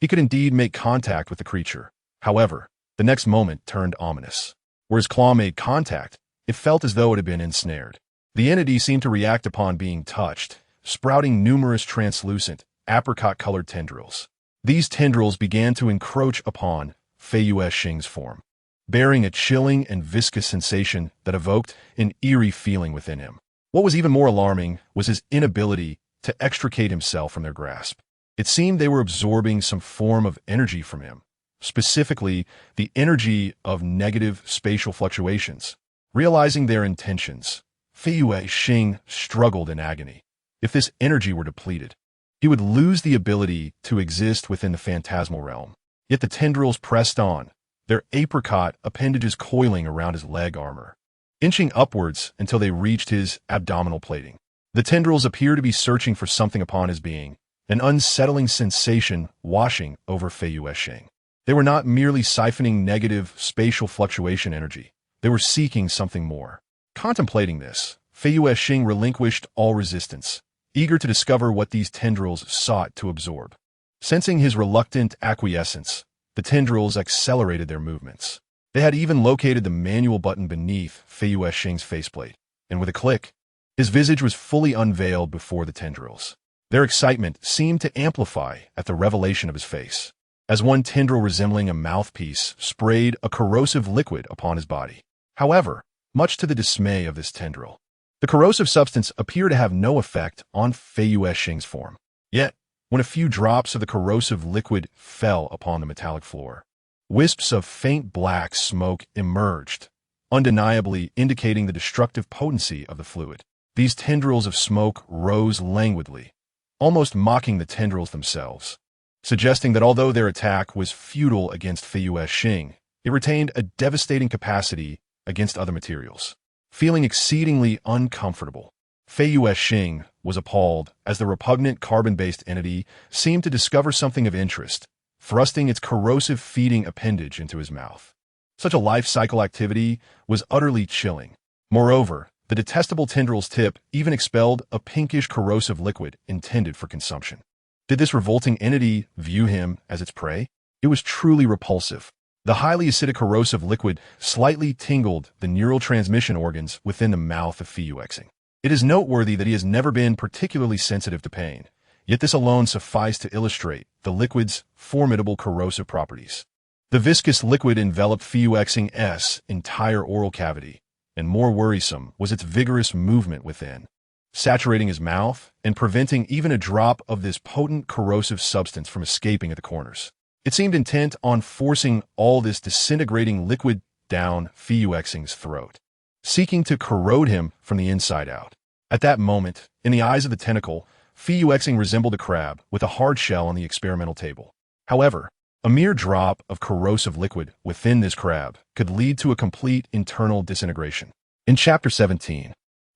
Speaker 1: he could indeed make contact with the creature. However, the next moment turned ominous. Where his claw made contact, it felt as though it had been ensnared. The entity seemed to react upon being touched, sprouting numerous translucent, apricot-colored tendrils. These tendrils began to encroach upon Feiyue Xing's form, bearing a chilling and viscous sensation that evoked an eerie feeling within him. What was even more alarming was his inability to extricate himself from their grasp. It seemed they were absorbing some form of energy from him, specifically the energy of negative spatial fluctuations. Realizing their intentions, Feiyue Xing struggled in agony. If this energy were depleted, he would lose the ability to exist within the phantasmal realm. Yet the tendrils pressed on, their apricot appendages coiling around his leg armor, inching upwards until they reached his abdominal plating. The tendrils appeared to be searching for something upon his being, an unsettling sensation washing over Feiyue Xing. They were not merely siphoning negative spatial fluctuation energy. They were seeking something more. Contemplating this, Feiyue Xing relinquished all resistance, eager to discover what these tendrils sought to absorb. Sensing his reluctant acquiescence, the tendrils accelerated their movements. They had even located the manual button beneath Feiyue Xing's faceplate, and with a click, his visage was fully unveiled before the tendrils. Their excitement seemed to amplify at the revelation of his face, as one tendril resembling a mouthpiece sprayed a corrosive liquid upon his body. However, much to the dismay of this tendril, the corrosive substance appeared to have no effect on Feiyue Xing's form. Yet, when a few drops of the corrosive liquid fell upon the metallic floor, wisps of faint black smoke emerged, undeniably indicating the destructive potency of the fluid. These tendrils of smoke rose languidly, almost mocking the tendrils themselves, suggesting that although their attack was futile against Feiyue Xing, it retained a devastating capacity against other materials. Feeling exceedingly uncomfortable, Feiyue Xing was appalled as the repugnant carbon-based entity seemed to discover something of interest, thrusting its corrosive feeding appendage into his mouth. Such a life cycle activity was utterly chilling. Moreover, the detestable tendril's tip even expelled a pinkish corrosive liquid intended for consumption. Did this revolting entity view him as its prey? It was truly repulsive. The highly acidic corrosive liquid slightly tingled the neural transmission organs within the mouth of Feiyue Xing. It is noteworthy that he has never been particularly sensitive to pain, yet this alone sufficed to illustrate the liquid's formidable corrosive properties. The viscous liquid enveloped Feiyue Xing's entire oral cavity, and more worrisome was its vigorous movement within, saturating his mouth and preventing even a drop of this potent corrosive substance from escaping at the corners. It seemed intent on forcing all this disintegrating liquid down Feiyue Xing's throat, seeking to corrode him from the inside out. At that moment, in the eyes of the tentacle, Feiyue Xing resembled a crab with a hard shell on the experimental table. However, a mere drop of corrosive liquid within this crab could lead to a complete internal disintegration. In Chapter 17,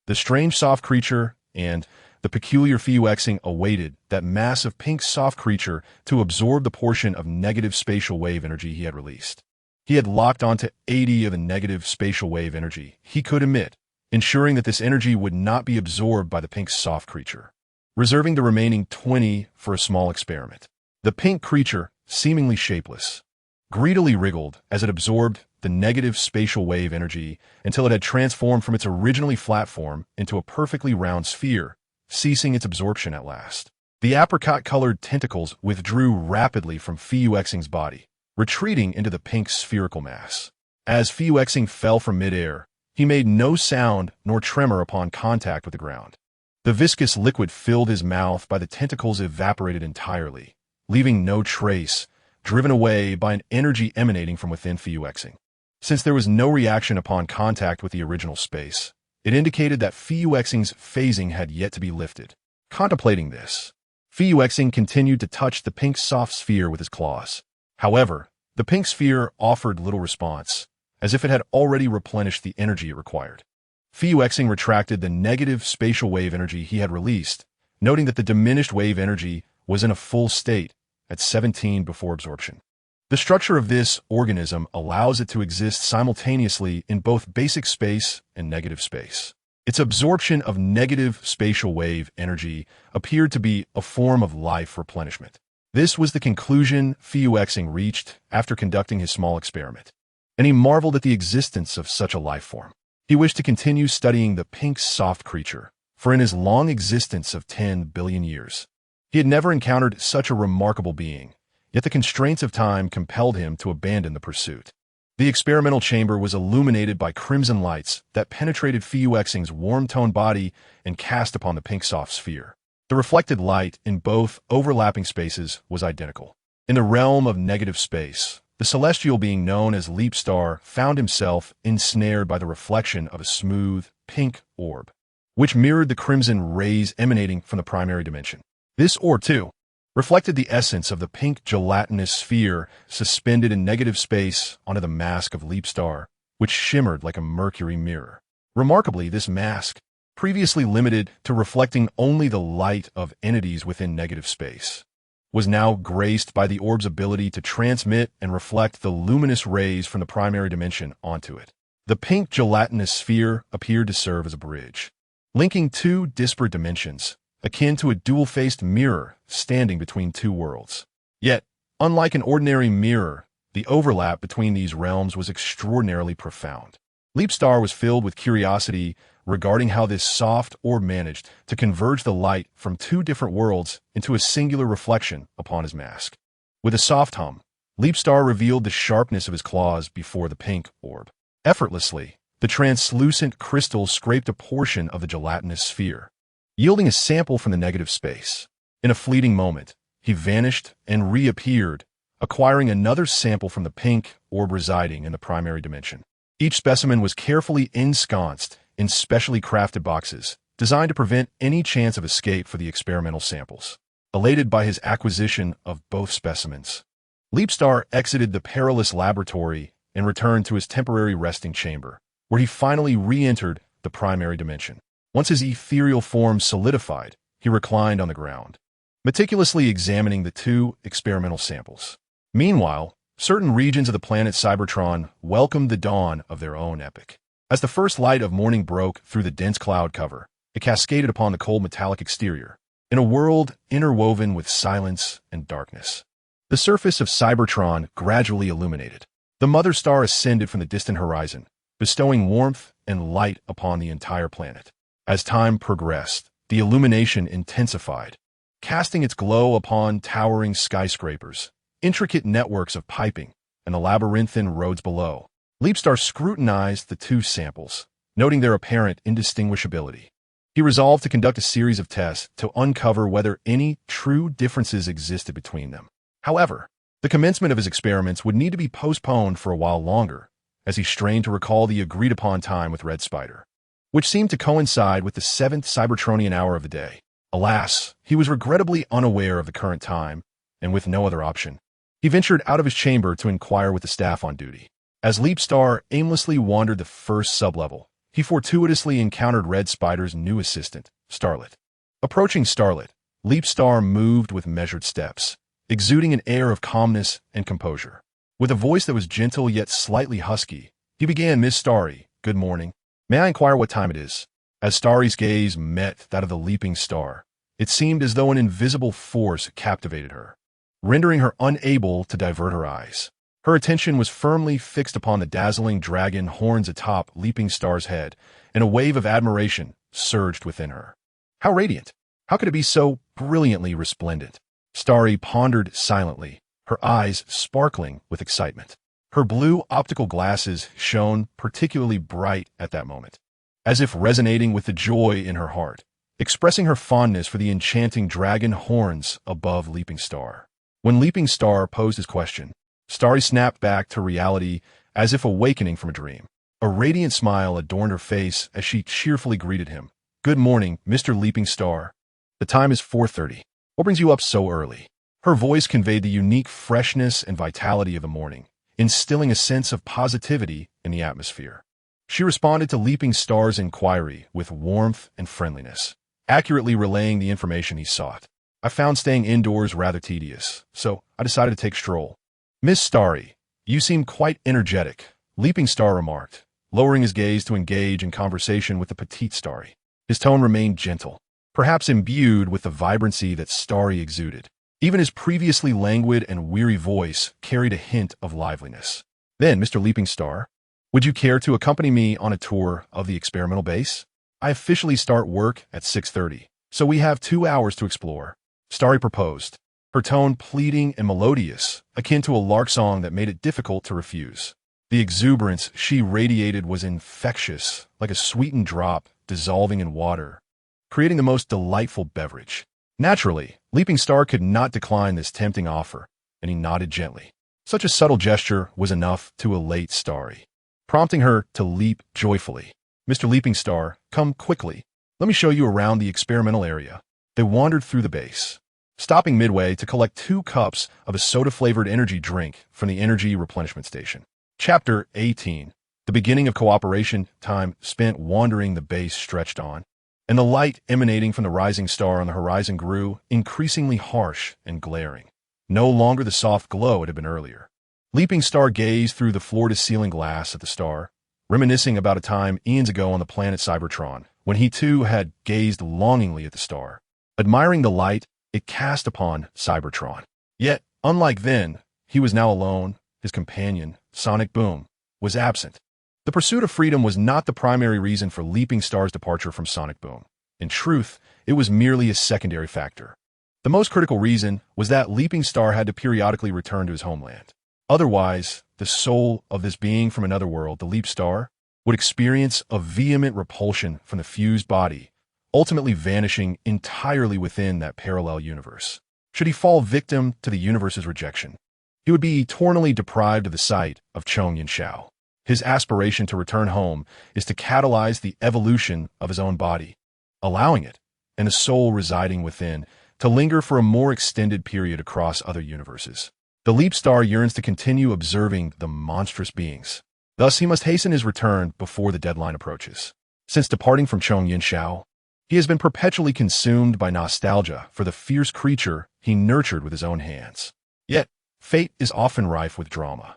Speaker 1: the strange soft creature and the peculiar Feiyue Xing awaited that massive pink soft creature to absorb the portion of negative spatial wave energy he had released. He had locked onto 80 of the negative spatial wave energy he could emit, ensuring that this energy would not be absorbed by the pink soft creature, reserving the remaining 20 for a small experiment. The pink creature, seemingly shapeless, greedily wriggled as it absorbed the negative spatial wave energy until it had transformed from its originally flat form into a perfectly round sphere, ceasing its absorption at last. The apricot-colored tentacles withdrew rapidly from Fuexing's body, retreating into the pink spherical mass. As Fuexing fell from midair, he made no sound nor tremor upon contact with the ground. The viscous liquid filled his mouth by the tentacles evaporated entirely, leaving no trace, driven away by an energy emanating from within Fuexing. Since there was no reaction upon contact with the original space, it indicated that Fuexing's phasing had yet to be lifted. Contemplating this, Fuexing continued to touch the pink soft sphere with his claws. However, the pink sphere offered little response, as if it had already replenished the energy it required. Fuexing retracted the negative spatial wave energy he had released, noting that the diminished wave energy was in a full state at 17 before absorption. The structure of this organism allows it to exist simultaneously in both basic space and negative space. Its absorption of negative spatial wave energy appeared to be a form of life replenishment. This was the conclusion Fuexing reached after conducting his small experiment, and he marveled at the existence of such a life form. He wished to continue studying the pink soft creature, for in his long existence of 10 billion years, he had never encountered such a remarkable being, yet the constraints of time compelled him to abandon the pursuit. The experimental chamber was illuminated by crimson lights that penetrated Fuexing's warm-toned body and cast upon the pink soft sphere. The reflected light in both overlapping spaces was identical. In the realm of negative space, the celestial being known as Leapstar found himself ensnared by the reflection of a smooth, pink orb, which mirrored the crimson rays emanating from the primary dimension. This orb, too, reflected the essence of the pink gelatinous sphere suspended in negative space onto the mask of Leapstar, which shimmered like a mercury mirror. Remarkably, this mask, previously limited to reflecting only the light of entities within negative space, was now graced by the orb's ability to transmit and reflect the luminous rays from the primary dimension onto it. The pink gelatinous sphere appeared to serve as a bridge, linking two disparate dimensions, akin to a dual-faced mirror standing between two worlds. Yet, unlike an ordinary mirror, the overlap between these realms was extraordinarily profound. Leapstar was filled with curiosity regarding how this soft orb managed to converge the light from two different worlds into a singular reflection upon his mask. With a soft hum, Leapstar revealed the sharpness of his claws before the pink orb. Effortlessly, the translucent crystal scraped a portion of the gelatinous sphere, yielding a sample from the negative space. In a fleeting moment, he vanished and reappeared, acquiring another sample from the pink orb residing in the primary dimension. Each specimen was carefully ensconced in specially crafted boxes, designed to prevent any chance of escape for the experimental samples. Elated by his acquisition of both specimens, Leapstar exited the perilous laboratory and returned to his temporary resting chamber, where he finally re-entered the primary dimension. Once his ethereal form solidified, he reclined on the ground, meticulously examining the two experimental samples. Meanwhile, certain regions of the planet Cybertron welcomed the dawn of their own epoch. As the first light of morning broke through the dense cloud cover, it cascaded upon the cold metallic exterior, in a world interwoven with silence and darkness. The surface of Cybertron gradually illuminated. The mother star ascended from the distant horizon, bestowing warmth and light upon the entire planet. As time progressed, the illumination intensified, casting its glow upon towering skyscrapers, intricate networks of piping, and the labyrinthine roads below. Leapstar scrutinized the two samples, noting their apparent indistinguishability. He resolved to conduct a series of tests to uncover whether any true differences existed between them. However, the commencement of his experiments would need to be postponed for a while longer, as he strained to recall the agreed-upon time with Red Spider, which seemed to coincide with the 7th Cybertronian hour of the day. Alas, he was regrettably unaware of the current time, and with no other option, he ventured out of his chamber to inquire with the staff on duty. As Leapstar aimlessly wandered the first sublevel, he fortuitously encountered Red Spider's new assistant, Starlet. Approaching Starlet, Leapstar moved with measured steps, exuding an air of calmness and composure. With a voice that was gentle yet slightly husky, he began, "Miss Starry, good morning. May I inquire what time it is?" As Starry's gaze met that of the leaping star, it seemed as though an invisible force captivated her, rendering her unable to divert her eyes. Her attention was firmly fixed upon the dazzling dragon horns atop Leaping Star's head, and a wave of admiration surged within her. How radiant! How could it be so brilliantly resplendent? Starry pondered silently, her eyes sparkling with excitement. Her blue optical glasses shone particularly bright at that moment, as if resonating with the joy in her heart, expressing her fondness for the enchanting dragon horns above Leaping Star. When Leaping Star posed his question, Starry snapped back to reality as if awakening from a dream. A radiant smile adorned her face as she cheerfully greeted him. "Good morning, Mr. Leaping Star. The time is 4:30. What brings you up so early?" Her voice conveyed the unique freshness and vitality of the morning, instilling a sense of positivity in the atmosphere. She responded to Leaping Star's inquiry with warmth and friendliness, accurately relaying the information he sought. "I found staying indoors rather tedious, so I decided to take a stroll." "Miss Starry, you seem quite energetic," Leaping Star remarked, lowering his gaze to engage in conversation with the petite Starry. His tone remained gentle, perhaps imbued with the vibrancy that Starry exuded. Even his previously languid and weary voice carried a hint of liveliness. "Then, Mr. Leaping Star, would you care to accompany me on a tour of the experimental base? I officially start work at 6:30, so we have 2 hours to explore," Starry proposed, her tone pleading and melodious, akin to a lark song that made it difficult to refuse. The exuberance she radiated was infectious, like a sweetened drop dissolving in water, creating the most delightful beverage. Naturally, Leaping Star could not decline this tempting offer, and he nodded gently. Such a subtle gesture was enough to elate Starry, prompting her to leap joyfully. "Mr. Leaping Star, come quickly. Let me show you around the experimental area." They wandered through the base, stopping midway to collect 2 cups of a soda-flavored energy drink from the energy replenishment station. Chapter 18. The beginning of cooperation. Time spent wandering the base stretched on, and the light emanating from the rising star on the horizon grew increasingly harsh and glaring. No longer the soft glow it had been earlier. Leaping Star gazed through the floor-to-ceiling glass at the star, reminiscing about a time eons ago on the planet Cybertron, when he too had gazed longingly at the star, admiring the light it cast upon Cybertron. Yet, unlike then, he was now alone. His companion, Sonic Boom, was absent. The pursuit of freedom was not the primary reason for Leaping Star's departure from Sonic Boom. In truth, it was merely a secondary factor. The most critical reason was that Leaping Star had to periodically return to his homeland. Otherwise, the soul of this being from another world, the Leap Star, would experience a vehement repulsion from the fused body, ultimately vanishing entirely within that parallel universe. Should he fall victim to the universe's rejection, he would be eternally deprived of the sight of Chong Yin-Xiao. His aspiration to return home is to catalyze the evolution of his own body, allowing it, and the soul residing within, to linger for a more extended period across other universes. The Leap Star yearns to continue observing the monstrous beings. Thus, he must hasten his return before the deadline approaches. Since departing from Chong Yin-Xiao, he has been perpetually consumed by nostalgia for the fierce creature he nurtured with his own hands. Yet, fate is often rife with drama.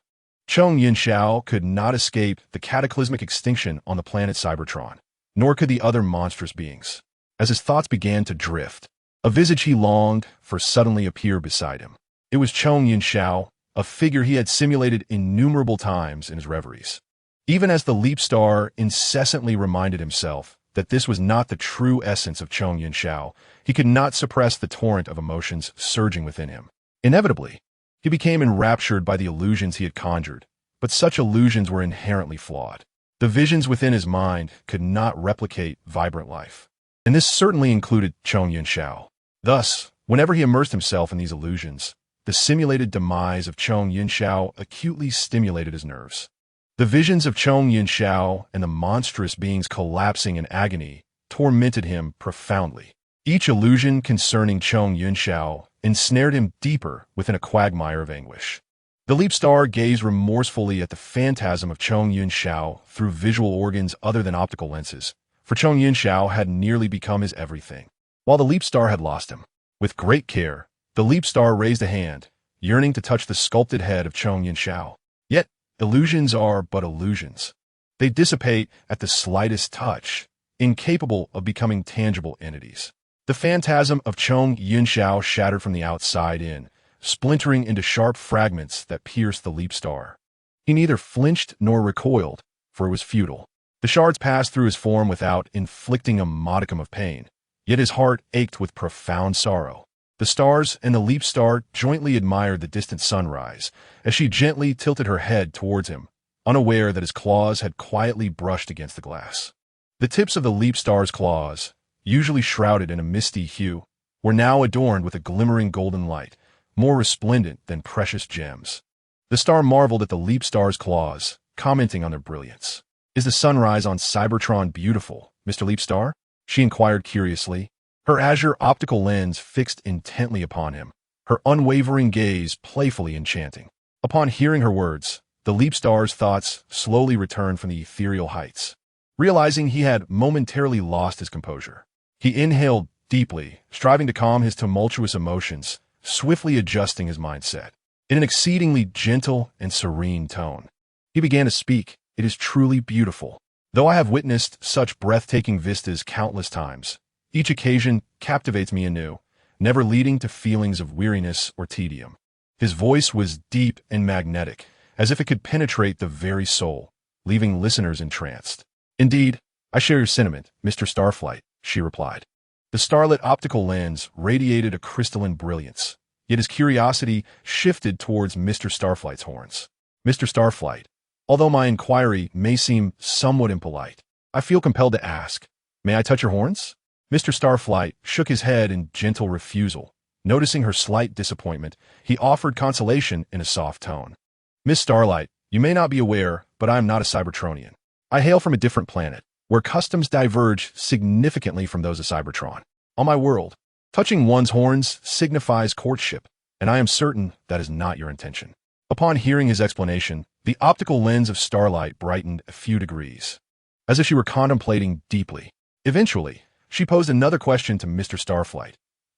Speaker 1: Chong Yin-Xiao could not escape the cataclysmic extinction on the planet Cybertron, nor could the other monstrous beings. As his thoughts began to drift, a visage he longed for suddenly appeared beside him. It was Chong Yin-Xiao, a figure he had simulated innumerable times in his reveries. Even as the Leap Star incessantly reminded himself that this was not the true essence of Chong Yin-Xiao, he could not suppress the torrent of emotions surging within him. Inevitably, he became enraptured by the illusions he had conjured, but such illusions were inherently flawed. The visions within his mind could not replicate vibrant life, and this certainly included Chong Yin-Xiao. Thus, whenever he immersed himself in these illusions, the simulated demise of Chong Yin-Xiao acutely stimulated his nerves. The visions of Chong Yin-Xiao and the monstrous beings collapsing in agony tormented him profoundly. Each illusion concerning Chong Yin-Xiao ensnared him deeper within a quagmire of anguish. The Leap Star gazed remorsefully at the phantasm of Chong Yin-Xiao through visual organs other than optical lenses, for Chong Yin-Xiao had nearly become his everything, while the Leap Star had lost him. With great care, the Leap Star raised a hand, yearning to touch the sculpted head of Chong Yin-Xiao. Yet, illusions are but illusions. They dissipate at the slightest touch, incapable of becoming tangible entities. The phantasm of Chong Yin-Xiao shattered from the outside in, splintering into sharp fragments that pierced the leap star. He neither flinched nor recoiled, for it was futile. The shards passed through his form without inflicting a modicum of pain, yet his heart ached with profound sorrow. The stars and the leap star jointly admired the distant sunrise as she gently tilted her head towards him, unaware that his claws had quietly brushed against the glass. The tips of the leap star's claws, usually shrouded in a misty hue, were now adorned with a glimmering golden light, more resplendent than precious gems. The star marveled at the leap star's claws, commenting on their brilliance. "Is the sunrise on Cybertron beautiful, Mr. Leap Star?" she inquired curiously, her azure optical lens fixed intently upon him, her unwavering gaze playfully enchanting. Upon hearing her words, the Leap Star's thoughts slowly returned from the ethereal heights. Realizing he had momentarily lost his composure, he inhaled deeply, striving to calm his tumultuous emotions, swiftly adjusting his mindset. In an exceedingly gentle and serene tone, he began to speak. "It is truly beautiful. Though I have witnessed such breathtaking vistas countless times, each occasion captivates me anew, never leading to feelings of weariness or tedium." His voice was deep and magnetic, as if it could penetrate the very soul, leaving listeners entranced. "Indeed, I share your sentiment, Mr. Starflight," she replied. The starlit optical lens radiated a crystalline brilliance, yet his curiosity shifted towards Mr. Starflight's horns. "Mr. Starflight, although my inquiry may seem somewhat impolite, I feel compelled to ask, may I touch your horns?" Mr. Starflight shook his head in gentle refusal. Noticing her slight disappointment, he offered consolation in a soft tone. "Miss Starlight, you may not be aware, but I am not a Cybertronian. I hail from a different planet, where customs diverge significantly from those of Cybertron. On my world, touching one's horns signifies courtship, and I am certain that is not your intention." Upon hearing his explanation, the optical lens of Starlight brightened a few degrees, as if she were contemplating deeply. Eventually, she posed another question to Mr. Starflight.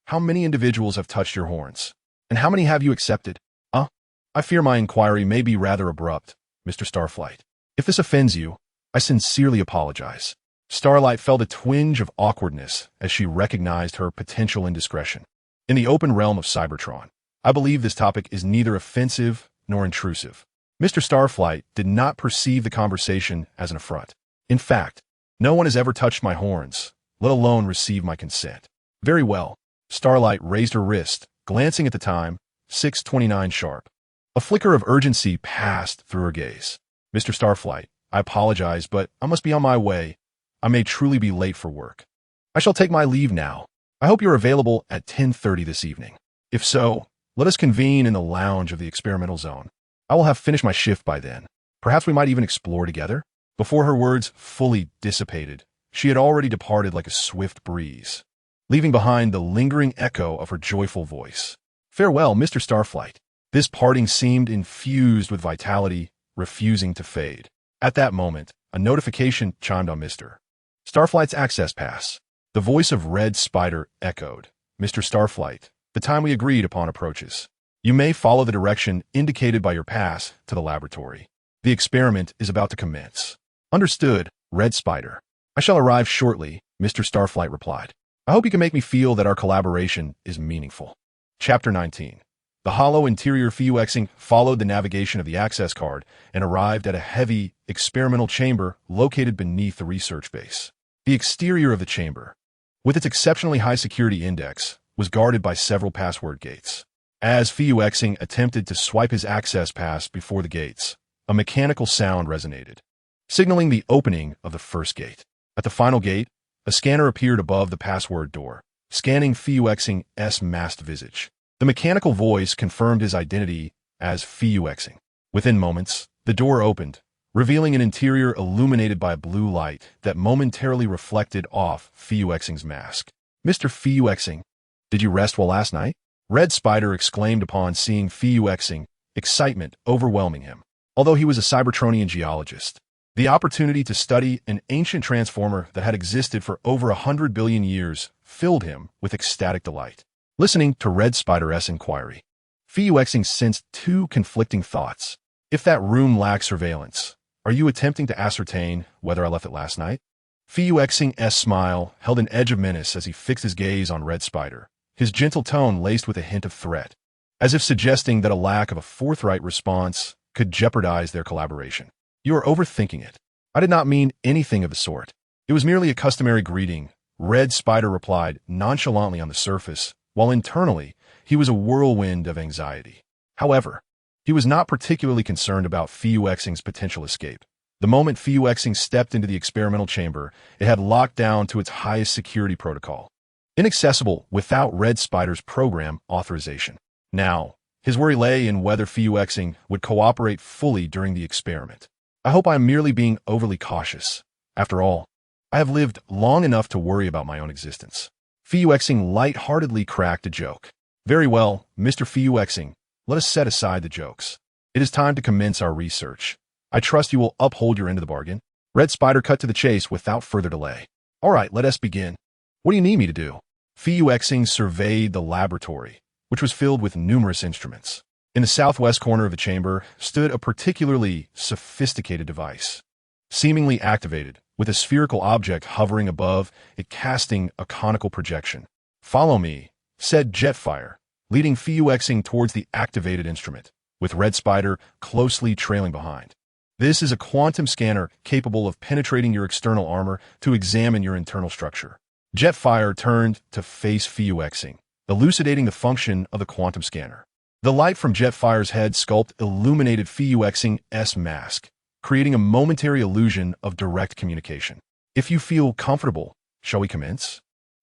Speaker 1: "How many individuals have touched your horns? And how many have you accepted?" I fear my inquiry may be rather abrupt, Mr. Starflight. If this offends you, I sincerely apologize." Starlight felt a twinge of awkwardness as she recognized her potential indiscretion. In the open realm of Cybertron, I believe this topic is neither offensive nor intrusive. Mr. Starflight did not perceive the conversation as an affront. "In fact, no one has ever touched my horns, let alone received my consent." "Very well." Starlight raised her wrist, glancing at the time, 6:29 sharp. A flicker of urgency passed through her gaze. "Mr. Starflight, I apologize, but I must be on my way. I may truly be late for work. I shall take my leave now. I hope you're available at 10:30 this evening. If so, let us convene in the lounge of the experimental zone. I will have finished my shift by then. Perhaps we might even explore together." Before her words fully dissipated, she had already departed like a swift breeze, leaving behind the lingering echo of her joyful voice. "Farewell, Mr. Starflight." This parting seemed infused with vitality, refusing to fade. At that moment, a notification chimed on Mr. Starflight's access pass. The voice of Red Spider echoed. "Mr. Starflight, the time we agreed upon approaches. You may follow the direction indicated by your pass to the laboratory. The experiment is about to commence." "Understood, Red Spider. I shall arrive shortly," Mr. Starflight replied. "I hope you can make me feel that our collaboration is meaningful." Chapter 19. The hollow interior Fuexing followed the navigation of the access card and arrived at a heavy, experimental chamber located beneath the research base. The exterior of the chamber, with its exceptionally high security index, was guarded by several password gates. As Fuexing attempted to swipe his access pass before the gates, a mechanical sound resonated, signaling the opening of the first gate. At the final gate, a scanner appeared above the password door, scanning Fuexing's masked visage. The mechanical voice confirmed his identity as Fuexing. Within moments, the door opened, revealing an interior illuminated by a blue light that momentarily reflected off Fuexing's mask. "Mr. Fuexing, did you rest well last night?" Red Spider exclaimed upon seeing Fuexing, excitement overwhelming him. Although he was a Cybertronian geologist, the opportunity to study an ancient transformer that had existed for over 100 billion years filled him with ecstatic delight. Listening to Red Spider's inquiry, Fuexing sensed two conflicting thoughts. If that room lacks surveillance, are you attempting to ascertain whether I left it last night? Fuexing's smile held an edge of menace as he fixed his gaze on Red Spider, his gentle tone laced with a hint of threat. as if suggesting that a lack of a forthright response could jeopardize their collaboration. You are overthinking it. I did not mean anything of the sort. It was merely a customary greeting, Red Spider replied nonchalantly on the surface, while internally he was a whirlwind of anxiety. However, he was not particularly concerned about Fuexing's potential escape. The moment Fuexing stepped into the experimental chamber, it had locked down to its highest security protocol, inaccessible without Red Spider's program authorization. Now, his worry lay in whether Fuexing would cooperate fully during the experiment. I hope I am merely being overly cautious. After all, I have lived long enough to worry about my own existence. Fuexing light-heartedly cracked a joke. Very well, Mr. Fuexing, let us set aside the jokes. It is time to commence our research. I trust you will uphold your end of the bargain. Red Spider cut to the chase without further delay. All right, let us begin. What do you need me to do? Fuexing surveyed the laboratory, which was filled with numerous instruments. In the southwest corner of the chamber stood a particularly sophisticated device, seemingly activated, with a spherical object hovering above it casting a conical projection. Follow me, said Jetfire, leading Fuexing towards the activated instrument, with Red Spider closely trailing behind. This is a quantum scanner capable of penetrating your external armor to examine your internal structure. Jetfire turned to face Fuexing, elucidating the function of the quantum scanner. The light from Jetfire's head sculpt illuminated Fuexing's mask, creating a momentary illusion of direct communication. If you feel comfortable, shall we commence?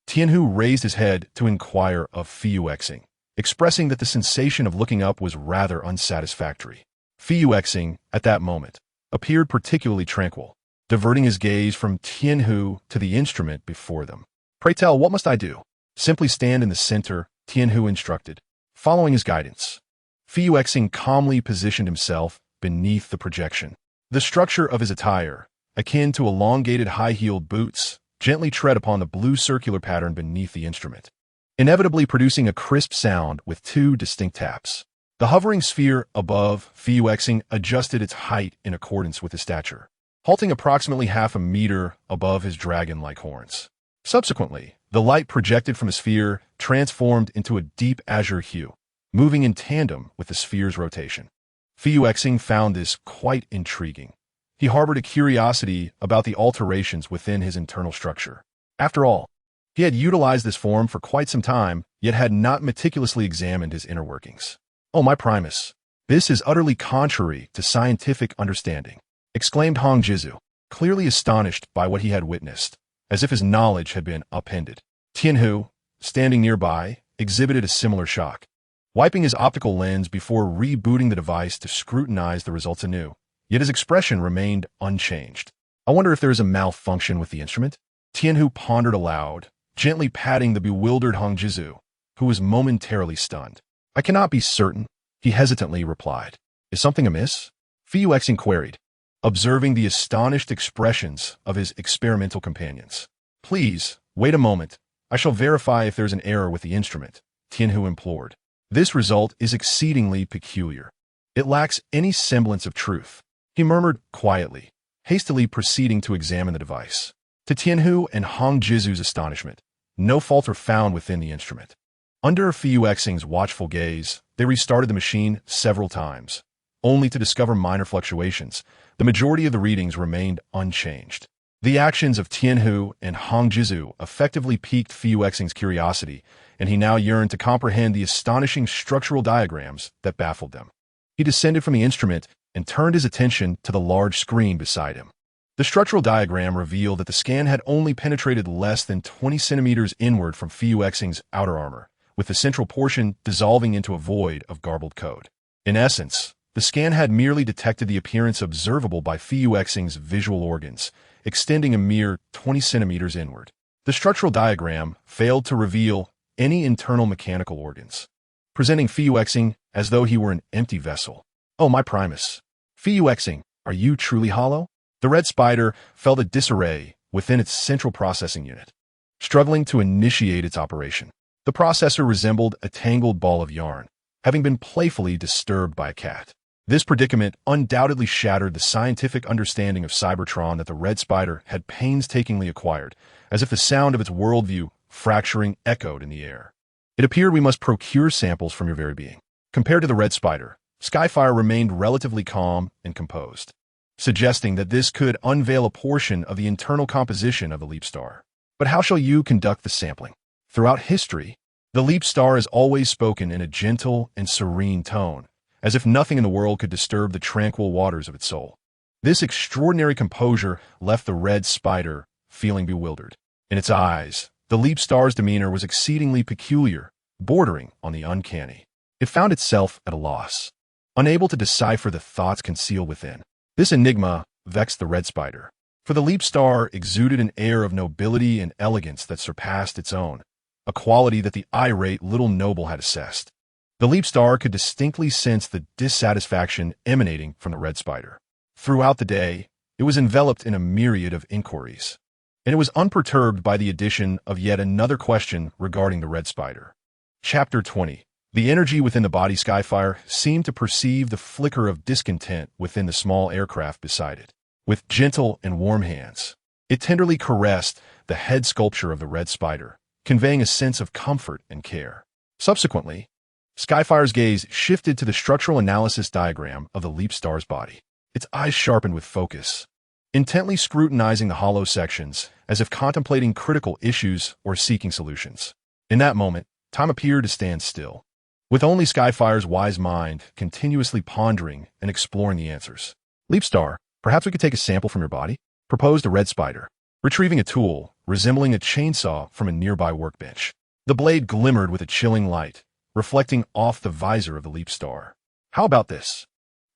Speaker 1: Tianhu raised his head to inquire of Fuexing, expressing that the sensation of looking up was rather unsatisfactory. Fuexing, at that moment, appeared particularly tranquil, diverting his gaze from Tianhu to the instrument before them. Pray tell, what must I do? Simply stand in the center, Tianhu instructed, following his guidance. Fuexing calmly positioned himself beneath the projection. The structure of his attire, akin to elongated high-heeled boots, gently tread upon the blue circular pattern beneath the instrument, inevitably producing a crisp sound with two distinct taps. The hovering sphere above Fuexing adjusted its height in accordance with his stature, halting approximately half a meter above his dragon-like horns. Subsequently, the light projected from the sphere transformed into a deep azure hue, moving in tandem with the sphere's rotation. Fuexing found this quite intriguing. He harbored a curiosity about the alterations within his internal structure. After all, he had utilized this form for quite some time, yet had not meticulously examined his inner workings. Oh, my Primus, this is utterly contrary to scientific understanding, exclaimed Hong Jizu, clearly astonished by what he had witnessed, as if his knowledge had been upended. Tianhu, standing nearby, exhibited a similar shock, wiping his optical lens before rebooting the device to scrutinize the results anew. Yet his expression remained unchanged. I wonder if there is a malfunction with the instrument? Tianhu pondered aloud, gently patting the bewildered Hong Jizu, who was momentarily stunned. I cannot be certain, he hesitantly replied. Is something amiss? Fuexing queried, observing the astonished expressions of his experimental companions. Please, wait a moment. I shall verify if there's an error with the instrument, Tianhu implored. This result is exceedingly peculiar. It lacks any semblance of truth, he murmured quietly, hastily proceeding to examine the device. To Tianhu and Hong Jizu's astonishment, no fault are found within the instrument. Under Fuexing's watchful gaze, they restarted the machine several times, only to discover minor fluctuations. The majority of the readings remained unchanged. The actions of Tianhu and Hong Jizu effectively piqued Fuexing's curiosity, and he now yearned to comprehend the astonishing structural diagrams that baffled them. He descended from the instrument and turned his attention to the large screen beside him. The structural diagram revealed that the scan had only penetrated less than 20 centimeters inward from Fuexing's outer armor, with the central portion dissolving into a void of garbled code. In essence, the scan had merely detected the appearance observable by Fuexing's visual organs, extending a mere 20 centimeters inward. The structural diagram failed to reveal any internal mechanical organs, presenting Fuexing as though he were an empty vessel. Oh, my Primus. Fuexing, are you truly hollow? The Red Spider felt a disarray within its central processing unit, struggling to initiate its operation. The processor resembled a tangled ball of yarn, having been playfully disturbed by a cat. This predicament undoubtedly shattered the scientific understanding of Cybertron that the Red Spider had painstakingly acquired, as if the sound of its worldview fracturing echoed in the air. It appeared we must procure samples from your very being. Compared to the Red Spider, Skyfire remained relatively calm and composed, suggesting that this could unveil a portion of the internal composition of the Leap Star. But how shall you conduct the sampling? Throughout history, the Leap Star has always spoken in a gentle and serene tone, as if nothing in the world could disturb the tranquil waters of its soul. This extraordinary composure left the Red Spider feeling bewildered. In its eyes, the Leap Star's demeanor was exceedingly peculiar, bordering on the uncanny. It found itself at a loss, unable to decipher the thoughts concealed within. This enigma vexed the Red Spider, for the Leap Star exuded an air of nobility and elegance that surpassed its own, a quality that the irate little noble had assessed. The Leap Star could distinctly sense the dissatisfaction emanating from the Red Spider. Throughout the day, it was enveloped in a myriad of inquiries, and it was unperturbed by the addition of yet another question regarding the Red Spider. Chapter 20. The energy within the body Skyfire seemed to perceive the flicker of discontent within the small aircraft beside it. With gentle and warm hands, it tenderly caressed the head sculpture of the Red Spider, conveying a sense of comfort and care. Subsequently, Skyfire's gaze shifted to the structural analysis diagram of the Leap Star's body. Its eyes sharpened with focus, intently scrutinizing the hollow sections as if contemplating critical issues or seeking solutions. In that moment, time appeared to stand still, with only Skyfire's wise mind continuously pondering and exploring the answers. Leap Star, perhaps we could take a sample from your body? Proposed the Red Spider, retrieving a tool resembling a chainsaw from a nearby workbench. The blade glimmered with a chilling light, reflecting off the visor of the Leap Star. How about this?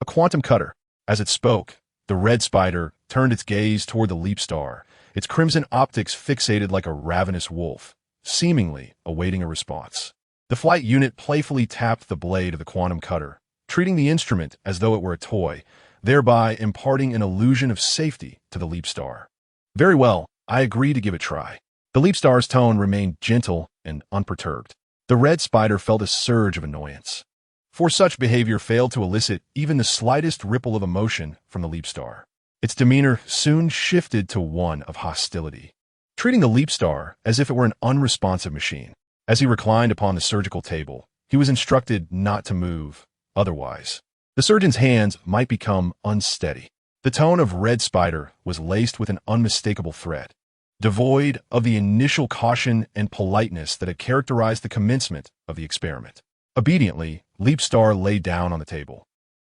Speaker 1: A quantum cutter. As it spoke, the Red Spider turned its gaze toward the Leap Star, its crimson optics fixated like a ravenous wolf, seemingly awaiting a response. The flight unit playfully tapped the blade of the quantum cutter, treating the instrument as though it were a toy, thereby imparting an illusion of safety to the Leap Star. Very well, I agree to give it a try. The Leap Star's tone remained gentle and unperturbed. The Red Spider felt a surge of annoyance, for such behavior failed to elicit even the slightest ripple of emotion from the Leap Star. Its demeanor soon shifted to one of hostility, treating the Leap Star as if it were an unresponsive machine. As he reclined upon the surgical table, he was instructed not to move, otherwise the surgeon's hands might become unsteady. The tone of Red Spider was laced with an unmistakable threat, devoid of the initial caution and politeness that had characterized the commencement of the experiment. Obediently, Leap Star lay down on the table,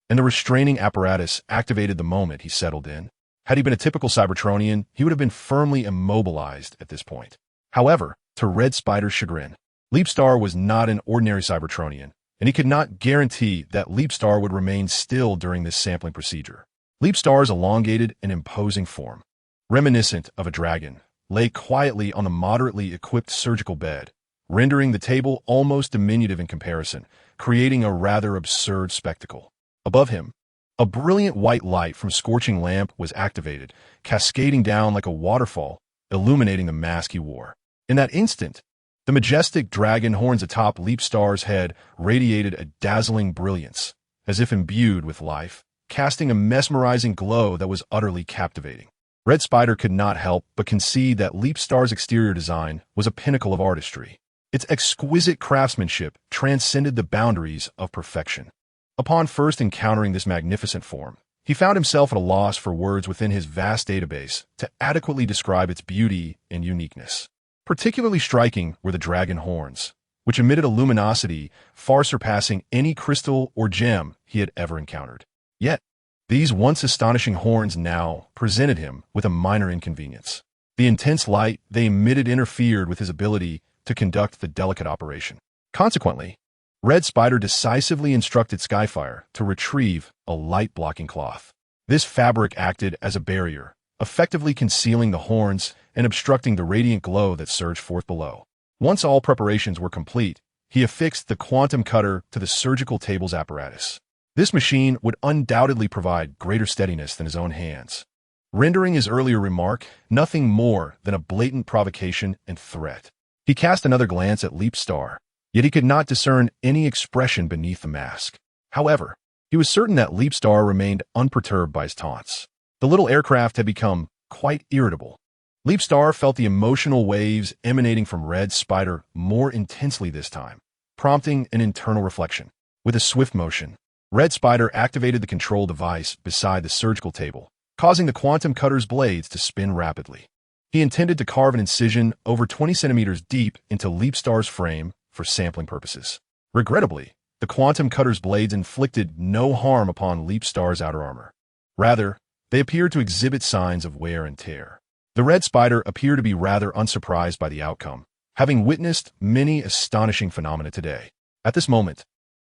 Speaker 1: and the restraining apparatus activated the moment he settled in. Had he been a typical Cybertronian, he would have been firmly immobilized at this point. However, to Red Spider's chagrin, Leap Star was not an ordinary Cybertronian, and he could not guarantee that Leap Star would remain still during this sampling procedure. Leap Star's elongated and imposing form, reminiscent of a dragon, lay quietly on the moderately equipped surgical bed, rendering the table almost diminutive in comparison, creating a rather absurd spectacle. Above him, a brilliant white light from a scorching lamp was activated, cascading down like a waterfall, illuminating the mask he wore. In that instant, the majestic dragon horns atop Leap Star's head radiated a dazzling brilliance, as if imbued with life, casting a mesmerizing glow that was utterly captivating. Red Spider could not help but concede that Leap Star's exterior design was a pinnacle of artistry. Its exquisite craftsmanship transcended the boundaries of perfection. Upon first encountering this magnificent form, he found himself at a loss for words within his vast database to adequately describe its beauty and uniqueness. Particularly striking were the dragon horns, which emitted a luminosity far surpassing any crystal or gem he had ever encountered. Yet, these once astonishing horns now presented him with a minor inconvenience. The intense light they emitted interfered with his ability to conduct the delicate operation. Consequently, Red Spider decisively instructed Skyfire to retrieve a light-blocking cloth. This fabric acted as a barrier, effectively concealing the horns and obstructing the radiant glow that surged forth below. Once all preparations were complete, he affixed the quantum cutter to the surgical table's apparatus. This machine would undoubtedly provide greater steadiness than his own hands, rendering his earlier remark nothing more than a blatant provocation and threat. He cast another glance at Leap Star, yet he could not discern any expression beneath the mask. However, he was certain that Leap Star remained unperturbed by his taunts. The little aircraft had become quite irritable. Leap Star felt the emotional waves emanating from Red Spider more intensely this time, prompting an internal reflection. With a swift motion, Red Spider activated the control device beside the surgical table, causing the quantum cutter's blades to spin rapidly. He intended to carve an incision over 20 centimeters deep into Leapstar's frame for sampling purposes. Regrettably, the quantum cutter's blades inflicted no harm upon Leapstar's outer armor. Rather, they appeared to exhibit signs of wear and tear. The Red Spider appeared to be rather unsurprised by the outcome, having witnessed many astonishing phenomena today. At this moment,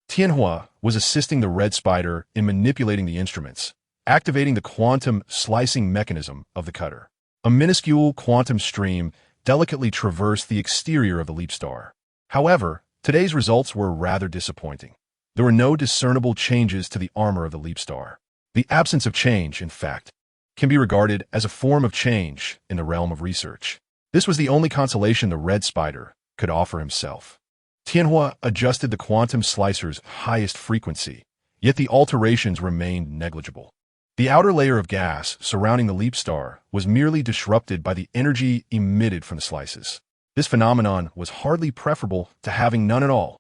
Speaker 1: Tianhua was assisting the Red Spider in manipulating the instruments, activating the quantum slicing mechanism of the cutter. A minuscule quantum stream delicately traversed the exterior of the Leapstar. However, today's results were rather disappointing. There were no discernible changes to the armor of the Leapstar. The absence of change, in fact, can be regarded as a form of change in the realm of research. This was the only consolation the Red Spider could offer himself. Tianhua adjusted the quantum slicer's highest frequency, yet the alterations remained negligible. The outer layer of gas surrounding the Leapstar was merely disrupted by the energy emitted from the slices. This phenomenon was hardly preferable to having none at all.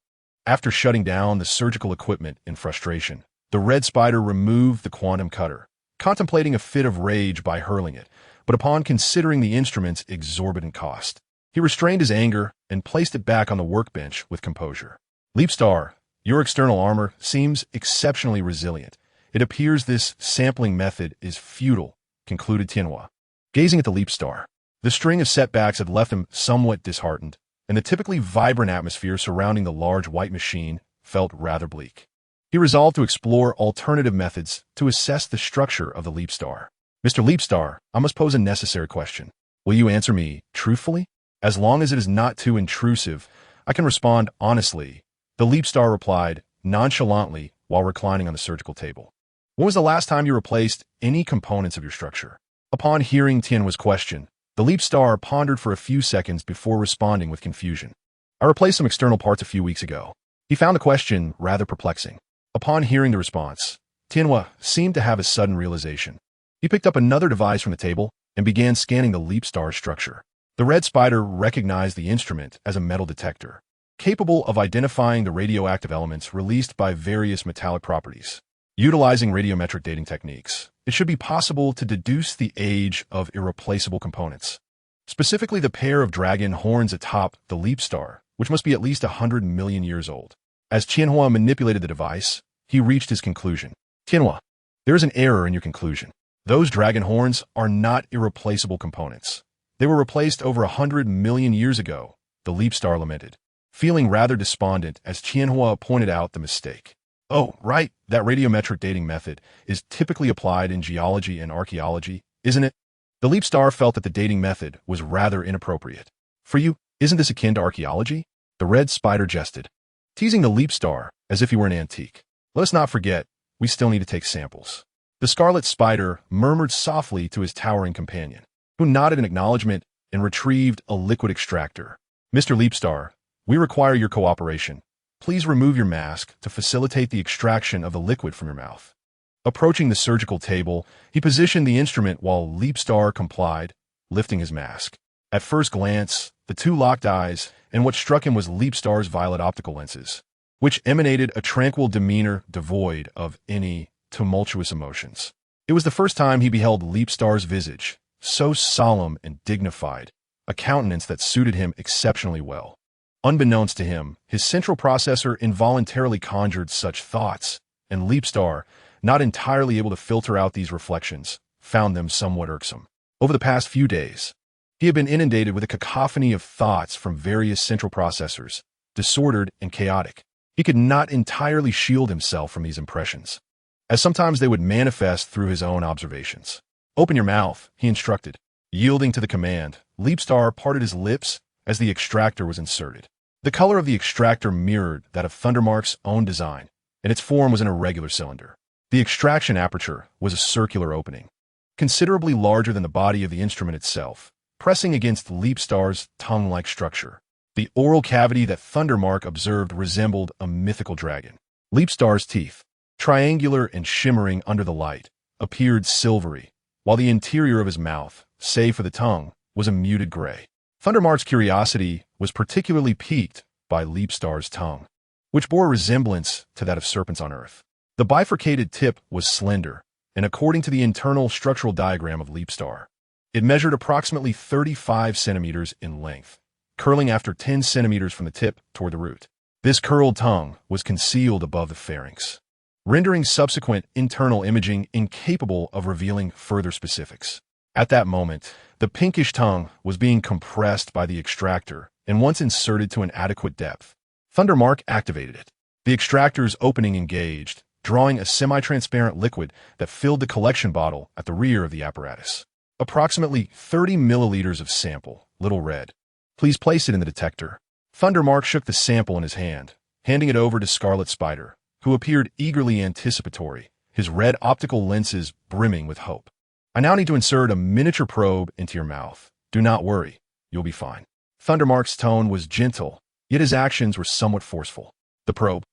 Speaker 1: After shutting down the surgical equipment in frustration, the Red Spider removed the quantum cutter, contemplating a fit of rage by hurling it, but upon considering the instrument's exorbitant cost, he restrained his anger and placed it back on the workbench with composure. Leapstar, your external armor seems exceptionally resilient. It appears this sampling method is futile, concluded Tianhua. Gazing at the Leapstar, the string of setbacks had left him somewhat disheartened, and the typically vibrant atmosphere surrounding the large white machine felt rather bleak. He resolved to explore alternative methods to assess the structure of the Leapstar. Mr. Leapstar, I must pose a necessary question. Will you answer me truthfully? As long as it is not too intrusive, I can respond honestly. The Leapstar replied, nonchalantly, while reclining on the surgical table. When was the last time you replaced any components of your structure? Upon hearing Tianhua's question, the Leapstar pondered for a few seconds before responding with confusion. I replaced some external parts a few weeks ago. He found the question rather perplexing. Upon hearing the response, Tianhua seemed to have a sudden realization. He picked up another device from the table and began scanning the Leapstar's structure. The Red Spider recognized the instrument as a metal detector, capable of identifying the radioactive elements released by various metallic properties. Utilizing radiometric dating techniques, it should be possible to deduce the age of irreplaceable components, specifically the pair of dragon horns atop the Leapstar, which must be at least 100 million years old. As Tianhua manipulated the device, he reached his conclusion. Tianhua, there is an error in your conclusion. Those dragon horns are not irreplaceable components. They were replaced over 100 million years ago, the Leapstar lamented, feeling rather despondent as Tianhua pointed out the mistake. Oh, right, that radiometric dating method is typically applied in geology and archaeology, isn't it? The Leapstar felt that the dating method was rather inappropriate. For you, isn't this akin to archaeology? The Red Spider jested, teasing the Leapstar as if he were an antique. Let us not forget, we still need to take samples. The Scarlet Spider murmured softly to his towering companion, who nodded in acknowledgement and retrieved a liquid extractor. Mr. Leapstar, we require your cooperation. Please remove your mask to facilitate the extraction of the liquid from your mouth. Approaching the surgical table, he positioned the instrument while Leapstar complied, lifting his mask. At first glance, the two locked eyes, and what struck him was Leapstar's violet optical lenses, which emanated a tranquil demeanor devoid of any tumultuous emotions. It was the first time he beheld Leapstar's visage, so solemn and dignified, a countenance that suited him exceptionally well. Unbeknownst to him, his central processor involuntarily conjured such thoughts, and Leapstar, not entirely able to filter out these reflections, found them somewhat irksome. Over the past few days, he had been inundated with a cacophony of thoughts from various central processors, disordered and chaotic. He could not entirely shield himself from these impressions, as sometimes they would manifest through his own observations. Open your mouth, he instructed. Yielding to the command, Leapstar parted his lips as the extractor was inserted. The color of the extractor mirrored that of Thundermark's own design, and its form was an irregular cylinder. The extraction aperture was a circular opening, considerably larger than the body of the instrument itself, pressing against Leapstar's tongue-like structure. The oral cavity that Thundermark observed resembled a mythical dragon. Leapstar's teeth, triangular and shimmering under the light, appeared silvery, while the interior of his mouth, save for the tongue, was a muted gray. Thundermark's curiosity was particularly piqued by Leapstar's tongue. which bore a resemblance to that of serpents on Earth. The bifurcated tip was slender, and according to the internal structural diagram of Leapstar, it measured approximately 35 centimeters in length, curling after 10 centimeters from the tip toward the root. This curled tongue was concealed above the pharynx, rendering subsequent internal imaging incapable of revealing further specifics. At that moment, the pinkish tongue was being compressed by the extractor, and once inserted to an adequate depth, Thundermark activated it. The extractor's opening engaged, drawing a semi-transparent liquid that filled the collection bottle at the rear of the apparatus. Approximately 30 milliliters of sample, little red. Please place it in the detector. Thundermark shook the sample in his hand, handing it over to Scarlet Spider, who appeared eagerly anticipatory, his red optical lenses brimming with hope. I now need to insert a miniature probe into your mouth. Do not worry, you'll be fine. Thundermark's tone was gentle, yet his actions were somewhat forceful. The probe,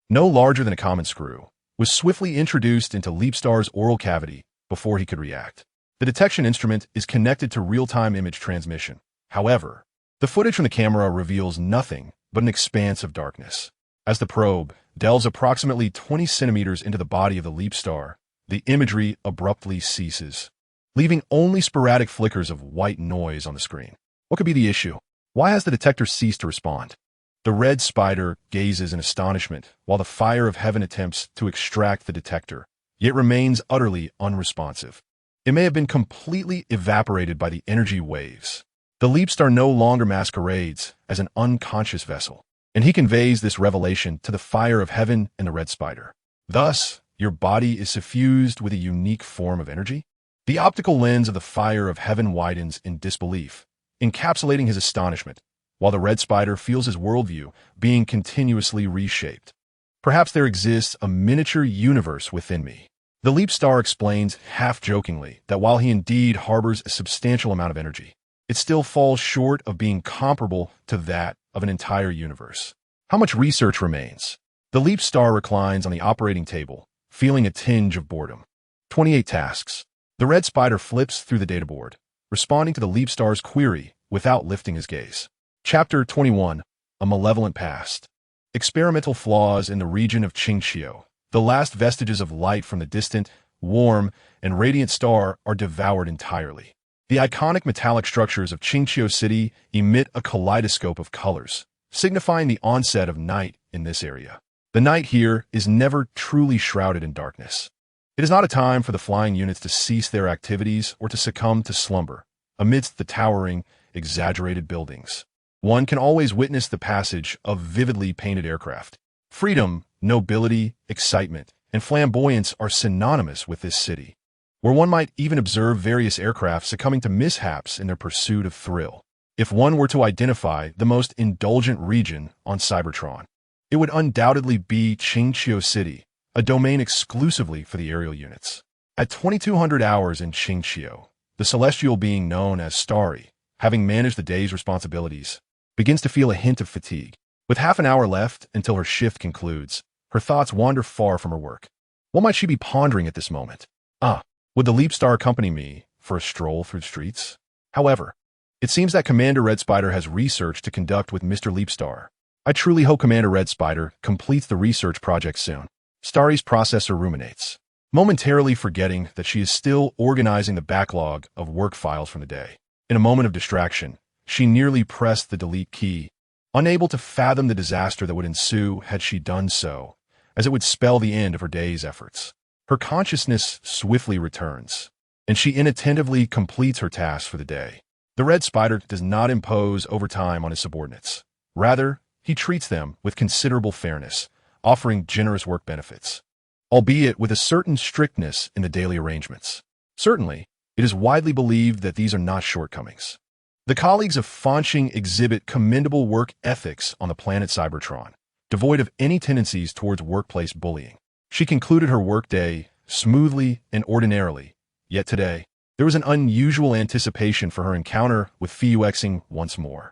Speaker 1: no larger than a common screw, was swiftly introduced into Leapstar's oral cavity before he could react. The detection instrument is connected to real-time image transmission. However, the footage from the camera reveals nothing but an expanse of darkness. As the probe delves approximately 20 centimeters into the body of the Leapstar, the imagery abruptly ceases, leaving only sporadic flickers of white noise on the screen. What could be the issue? Why has the detector ceased to respond? The red spider gazes in astonishment while the fire of heaven attempts to extract the detector, yet remains utterly unresponsive. It may have been completely evaporated by the energy waves. The Leapstar no longer masquerades as an unconscious vessel, and he conveys this revelation to the fire of heaven and the red spider. Thus, your body is suffused with a unique form of energy? The optical lens of the fire of heaven widens in disbelief, encapsulating his astonishment, while the red spider feels his worldview being continuously reshaped. Perhaps there exists a miniature universe within me. The Leapstar explains half-jokingly that while he indeed harbors a substantial amount of energy, it still falls short of being comparable to that of an entire universe. How much research remains? The Leapstar reclines on the operating table, feeling a tinge of boredom. 28 tasks. The red spider flips through the databoard, responding to the Leapstar's query without lifting his gaze. Chapter 21. A Malevolent Past. Experimental flaws in the region of Qingqiu. The last vestiges of light from the distant, warm, and radiant star are devoured entirely. The iconic metallic structures of Qingqiu City emit a kaleidoscope of colors, signifying the onset of night in this area. The night here is never truly shrouded in darkness. It is not a time for the flying units to cease their activities or to succumb to slumber amidst the towering, exaggerated buildings. One can always witness the passage of vividly painted aircraft. Freedom, nobility, excitement, and flamboyance are synonymous with this city, where one might even observe various aircraft succumbing to mishaps in their pursuit of thrill. If one were to identify the most indulgent region on Cybertron, it would undoubtedly be Qingqiu City, a domain exclusively for the aerial units. At 2200 hours in Qingqiu, the celestial being known as Starry, having managed the day's responsibilities, begins to feel a hint of fatigue. With half an hour left until her shift concludes, her thoughts wander far from her work. What might she be pondering at this moment? Would the Leapstar accompany me for a stroll through the streets? However, it seems that Commander Red Spider has research to conduct with Mr. Leapstar. I truly hope Commander Red Spider completes the research project soon. Starry's processor ruminates, momentarily forgetting that she is still organizing the backlog of work files from the day. In a moment of distraction, she nearly pressed the delete key, unable to fathom the disaster that would ensue had she done so, as it would spell the end of her day's efforts. Her consciousness swiftly returns, and she inattentively completes her tasks for the day. The Red Spider does not impose overtime on his subordinates. Rather, he treats them with considerable fairness, offering generous work benefits, albeit with a certain strictness in the daily arrangements. Certainly, it is widely believed that these are not shortcomings. The colleagues of Fanqing exhibit commendable work ethics on the planet Cybertron, devoid of any tendencies towards workplace bullying. She concluded her workday smoothly and ordinarily, yet today, there was an unusual anticipation for her encounter with Fuexing once more.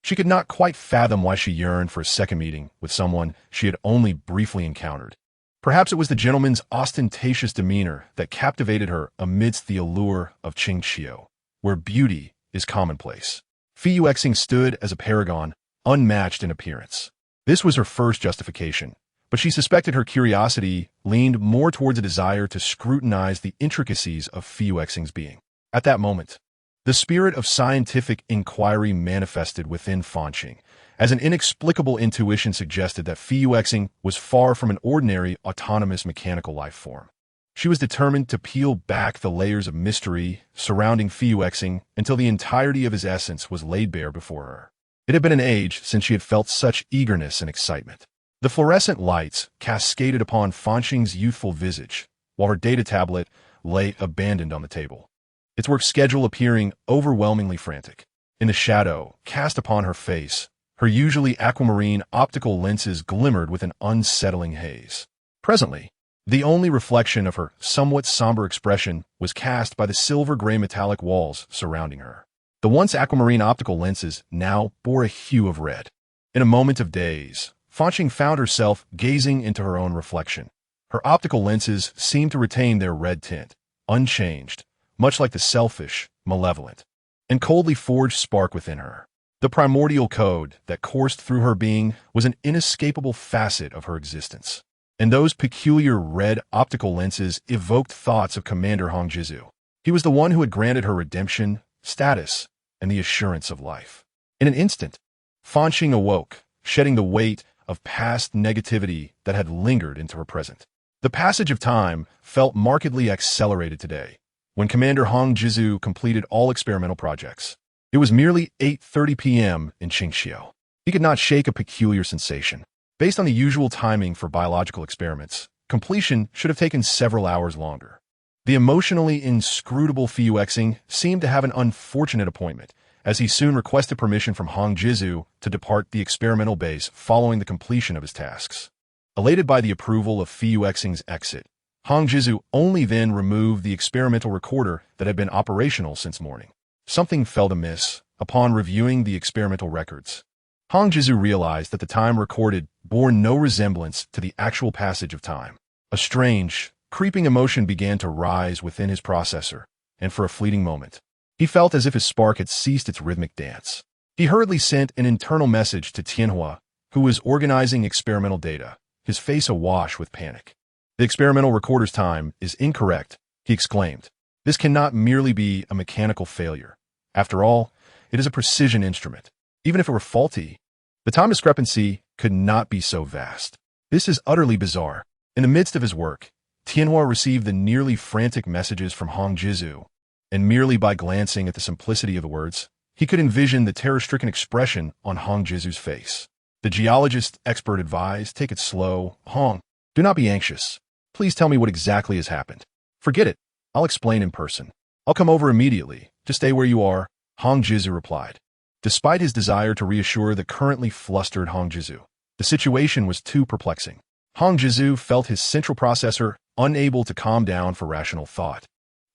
Speaker 1: She could not quite fathom why she yearned for a second meeting with someone she had only briefly encountered. Perhaps it was the gentleman's ostentatious demeanor that captivated her amidst the allure of Qingqiu, where beauty is commonplace. Fuexing stood as a paragon, unmatched in appearance. This was her first justification, but she suspected her curiosity leaned more towards a desire to scrutinize the intricacies of Fuexing's being. At that moment, the spirit of scientific inquiry manifested within Fanqing, as an inexplicable intuition suggested that Fuexing was far from an ordinary autonomous mechanical life form. She was determined to peel back the layers of mystery surrounding Fuexing until the entirety of his essence was laid bare before her. It had been an age since she had felt such eagerness and excitement. The fluorescent lights cascaded upon Fanqing's youthful visage, while her data tablet lay abandoned on the table, its work schedule appearing overwhelmingly frantic. In the shadow cast upon her face, her usually aquamarine optical lenses glimmered with an unsettling haze. Presently, the only reflection of her somewhat somber expression was cast by the silver-gray metallic walls surrounding her. The once aquamarine optical lenses now bore a hue of red. In a moment of daze, Fanqing found herself gazing into her own reflection. Her optical lenses seemed to retain their red tint, unchanged, much like the selfish, malevolent, and coldly forged spark within her. The primordial code that coursed through her being was an inescapable facet of her existence, and those peculiar red optical lenses evoked thoughts of Commander Hongjizu. He was the one who had granted her redemption, status, and the assurance of life. In an instant, Fanqing awoke, shedding the weight of past negativity that had lingered into her present. The passage of time felt markedly accelerated today, when Commander Hongjizu completed all experimental projects. It was merely 8:30 p.m. in Qingxiu. He could not shake a peculiar sensation. Based on the usual timing for biological experiments, completion should have taken several hours longer. The emotionally inscrutable Fuexing seemed to have an unfortunate appointment, as he soon requested permission from Hongjizu to depart the experimental base following the completion of his tasks. Elated by the approval of Fuexing's exit, Hongjizu only then removed the experimental recorder that had been operational since morning. Something felt amiss upon reviewing the experimental records. Hongjizu realized that the time recorded bore no resemblance to the actual passage of time. A strange, creeping emotion began to rise within his processor, and for a fleeting moment, he felt as if his spark had ceased its rhythmic dance. He hurriedly sent an internal message to Tianhua, who was organizing experimental data, his face awash with panic. "The experimental recorder's time is incorrect," he exclaimed. "This cannot merely be a mechanical failure. After all, it is a precision instrument. Even if it were faulty, the time discrepancy could not be so vast. This is utterly bizarre." In the midst of his work, Tianhua received the nearly frantic messages from Hongjizu, and merely by glancing at the simplicity of the words, he could envision the terror-stricken expression on Hongjizu's face. The geologist expert advised, "Take it slow, Hong. Do not be anxious. Please tell me what exactly has happened." "Forget it. I'll explain in person. I'll come over immediately. Just stay where you are," Hongjizu replied. Despite his desire to reassure the currently flustered Hongjizu, the situation was too perplexing. Hongjizu felt his central processor unable to calm down for rational thought,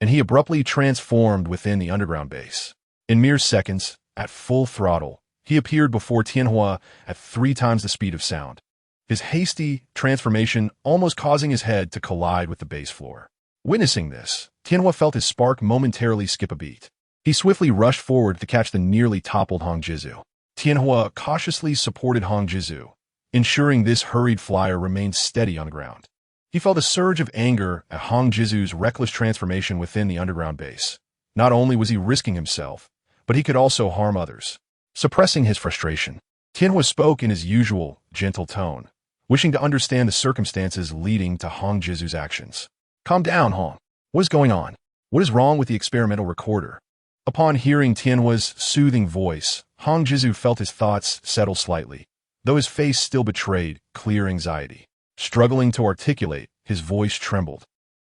Speaker 1: and he abruptly transformed within the underground base. In mere seconds, at full throttle, he appeared before Tianhua at 3 times the speed of sound, his hasty transformation almost causing his head to collide with the base floor. Witnessing this, Tianhua felt his spark momentarily skip a beat. He swiftly rushed forward to catch the nearly toppled Hongjizu. Tianhua cautiously supported Hongjizu, ensuring this hurried flyer remained steady on the ground. He felt a surge of anger at Hongjizu's reckless transformation within the underground base. Not only was he risking himself, but he could also harm others. Suppressing his frustration, Tianhua spoke in his usual, gentle tone, wishing to understand the circumstances leading to Hongjizu's actions. "Calm down, Hong. What is going on? What is wrong with the experimental recorder?" Upon hearing Tianhua's soothing voice, Hongjizu felt his thoughts settle slightly, though his face still betrayed clear anxiety. Struggling to articulate, his voice trembled,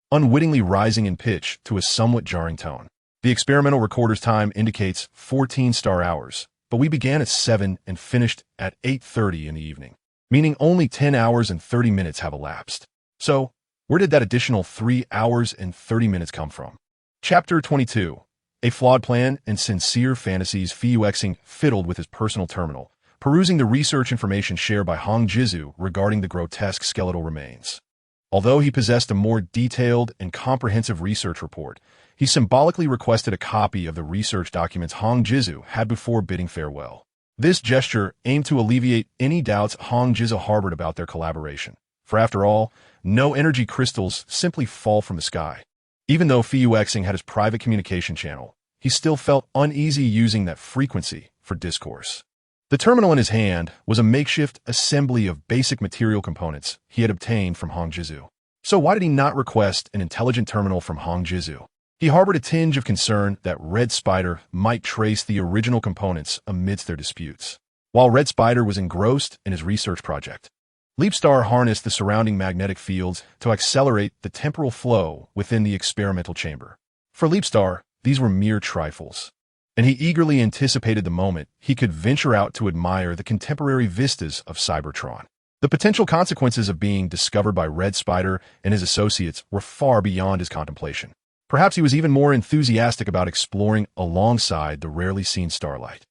Speaker 1: unwittingly rising in pitch to a somewhat jarring tone. "The experimental recorder's time indicates 14 star hours, but we began at 7 and finished at 8:30 in the evening, meaning only 10 hours and 30 minutes have elapsed. So, where did that additional 3 hours and 30 minutes come from?" Chapter 22. A flawed plan and sincere fantasies. Fuexing fiddled with his personal terminal, perusing the research information shared by Hongjizu regarding the grotesque skeletal remains. Although he possessed a more detailed and comprehensive research report, he symbolically requested a copy of the research documents Hongjizu had before bidding farewell. This gesture aimed to alleviate any doubts Hong Jizo harbored about their collaboration. For after all, no energy crystals simply fall from the sky. Even though Fiyu Xing had his private communication channel, he still felt uneasy using that frequency for discourse. The terminal in his hand was a makeshift assembly of basic material components he had obtained from Hong Jizu. So why did he not request an intelligent terminal from Hong Jizu? He harbored a tinge of concern that Red Spider might trace the original components amidst their disputes. While Red Spider was engrossed in his research project, Leapstar harnessed the surrounding magnetic fields to accelerate the temporal flow within the experimental chamber. For Leapstar, these were mere trifles, and he eagerly anticipated the moment he could venture out to admire the contemporary vistas of Cybertron. The potential consequences of being discovered by Red Spider and his associates were far beyond his contemplation. Perhaps he was even more enthusiastic about exploring alongside the rarely seen Starlight.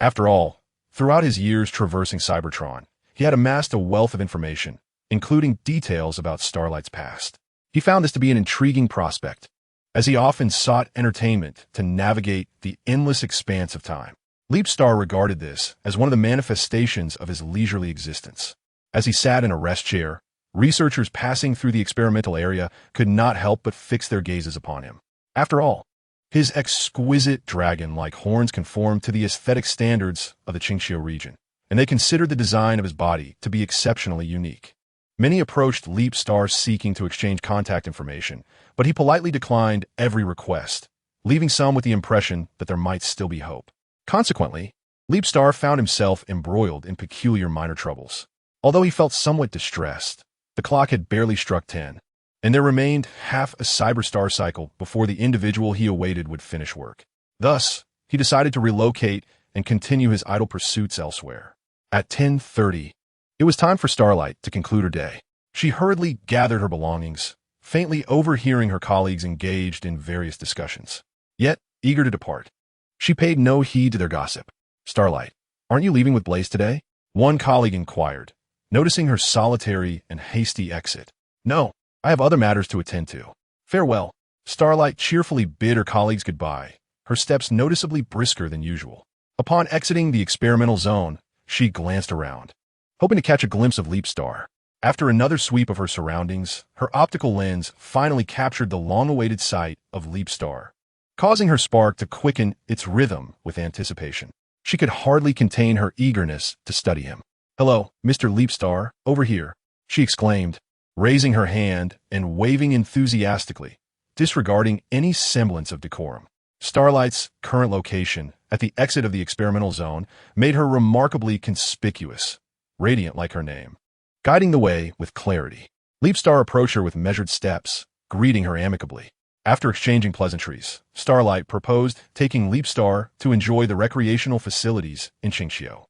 Speaker 1: After all, throughout his years traversing Cybertron, he had amassed a wealth of information, including details about Starlight's past. He found this to be an intriguing prospect, as he often sought entertainment to navigate the endless expanse of time. Leapstar regarded this as one of the manifestations of his leisurely existence. As he sat in a rest chair, researchers passing through the experimental area could not help but fix their gazes upon him. After all, his exquisite dragon-like horns conformed to the aesthetic standards of the Qingxiu region, and they considered the design of his body to be exceptionally unique. Many approached Leapstar seeking to exchange contact information, but he politely declined every request, leaving some with the impression that there might still be hope. Consequently, Leapstar found himself embroiled in peculiar minor troubles. Although he felt somewhat distressed, the clock had barely struck 10, and there remained half a Cyberstar cycle before the individual he awaited would finish work. Thus, he decided to relocate and continue his idle pursuits elsewhere. At 10:30, it was time for Starlight to conclude her day. She hurriedly gathered her belongings, faintly overhearing her colleagues engaged in various discussions. Yet, eager to depart, she paid no heed to their gossip. "Starlight, aren't you leaving with Blaze today?" one colleague inquired, noticing her solitary and hasty exit. "No, I have other matters to attend to. Farewell." Starlight cheerfully bid her colleagues goodbye, her steps noticeably brisker than usual. Upon exiting the experimental zone, she glanced around, hoping to catch a glimpse of Leapstar. After another sweep of her surroundings, her optical lens finally captured the long-awaited sight of Leapstar, causing her spark to quicken its rhythm with anticipation. She could hardly contain her eagerness to study him. "Hello, Mr. Leapstar, over here," she exclaimed, raising her hand and waving enthusiastically, disregarding any semblance of decorum. Starlight's current location at the exit of the experimental zone made her remarkably conspicuous, radiant like her name, guiding the way with clarity. Leapstar approached her with measured steps, greeting her amicably. After exchanging pleasantries, Starlight proposed taking Leapstar to enjoy the recreational facilities in Qingxiu.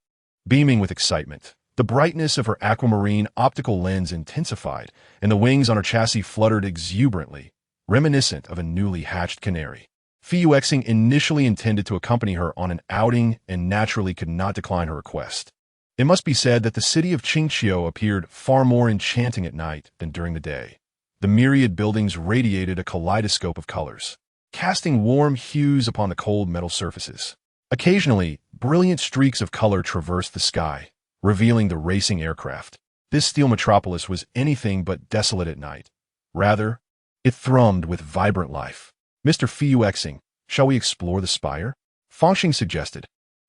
Speaker 1: Beaming with excitement, the brightness of her aquamarine optical lens intensified, and the wings on her chassis fluttered exuberantly, reminiscent of a newly hatched canary. Fiyu Xing initially intended to accompany her on an outing and naturally could not decline her request. It must be said that the city of Qingxiu appeared far more enchanting at night than during the day. The myriad buildings radiated a kaleidoscope of colors, casting warm hues upon the cold metal surfaces. Occasionally, brilliant streaks of color traversed the sky, revealing the racing aircraft. This steel metropolis was anything but desolate at night. Rather, it thrummed with vibrant life. "Mr. Fiyu Xing, shall we explore the spire?" Fangxing suggested,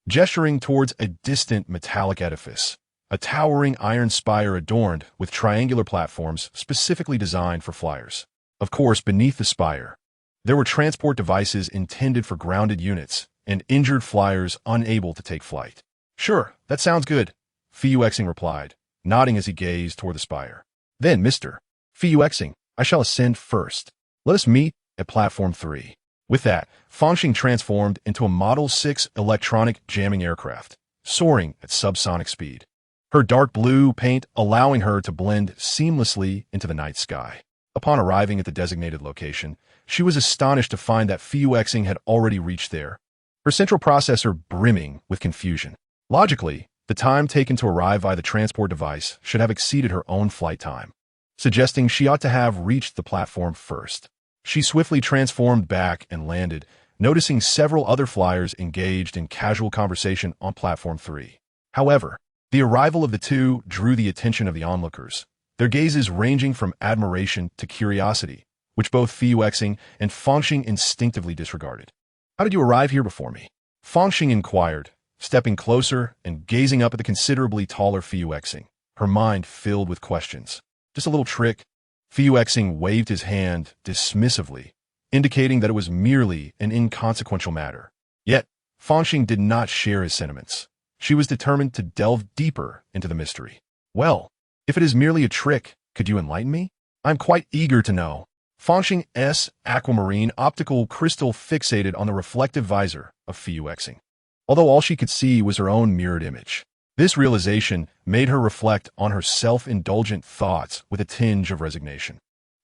Speaker 1: gesturing towards a distant metallic edifice, a towering iron spire adorned with triangular platforms specifically designed for flyers. Of course, beneath the spire, there were transport devices intended for grounded units and injured flyers unable to take flight. "Sure, that sounds good," Fiyu Xing replied, nodding as he gazed toward the spire. "Then, Mr. Fiyu Xing, I shall ascend first. Let us meet at platform 3. With that, Fangxing transformed into a Model 6 electronic jamming aircraft, soaring at subsonic speed, her dark blue paint allowing her to blend seamlessly into the night sky. Upon arriving at the designated location, she was astonished to find that Fiyu Xing had already reached there, her central processor brimming with confusion. Logically, the time taken to arrive via the transport device should have exceeded her own flight time, suggesting she ought to have reached the platform first. She swiftly transformed back and landed, noticing several other flyers engaged in casual conversation on Platform 3. However, the arrival of the two drew the attention of the onlookers, their gazes ranging from admiration to curiosity, which both Fuyuexing and Fangxing instinctively disregarded. "How did you arrive here before me?" Fangxing inquired, stepping closer and gazing up at the considerably taller Fuyuexing, her mind filled with questions. "Just a little trick." Fuyuexing waved his hand dismissively, indicating that it was merely an inconsequential matter. Yet, Fangxing did not share his sentiments. She was determined to delve deeper into the mystery. "Well, if it is merely a trick, could you enlighten me? I'm quite eager to know." Fangxing's aquamarine optical crystal fixated on the reflective visor of Fuyuexing, although all she could see was her own mirrored image. This realization made her reflect on her self-indulgent thoughts with a tinge of resignation.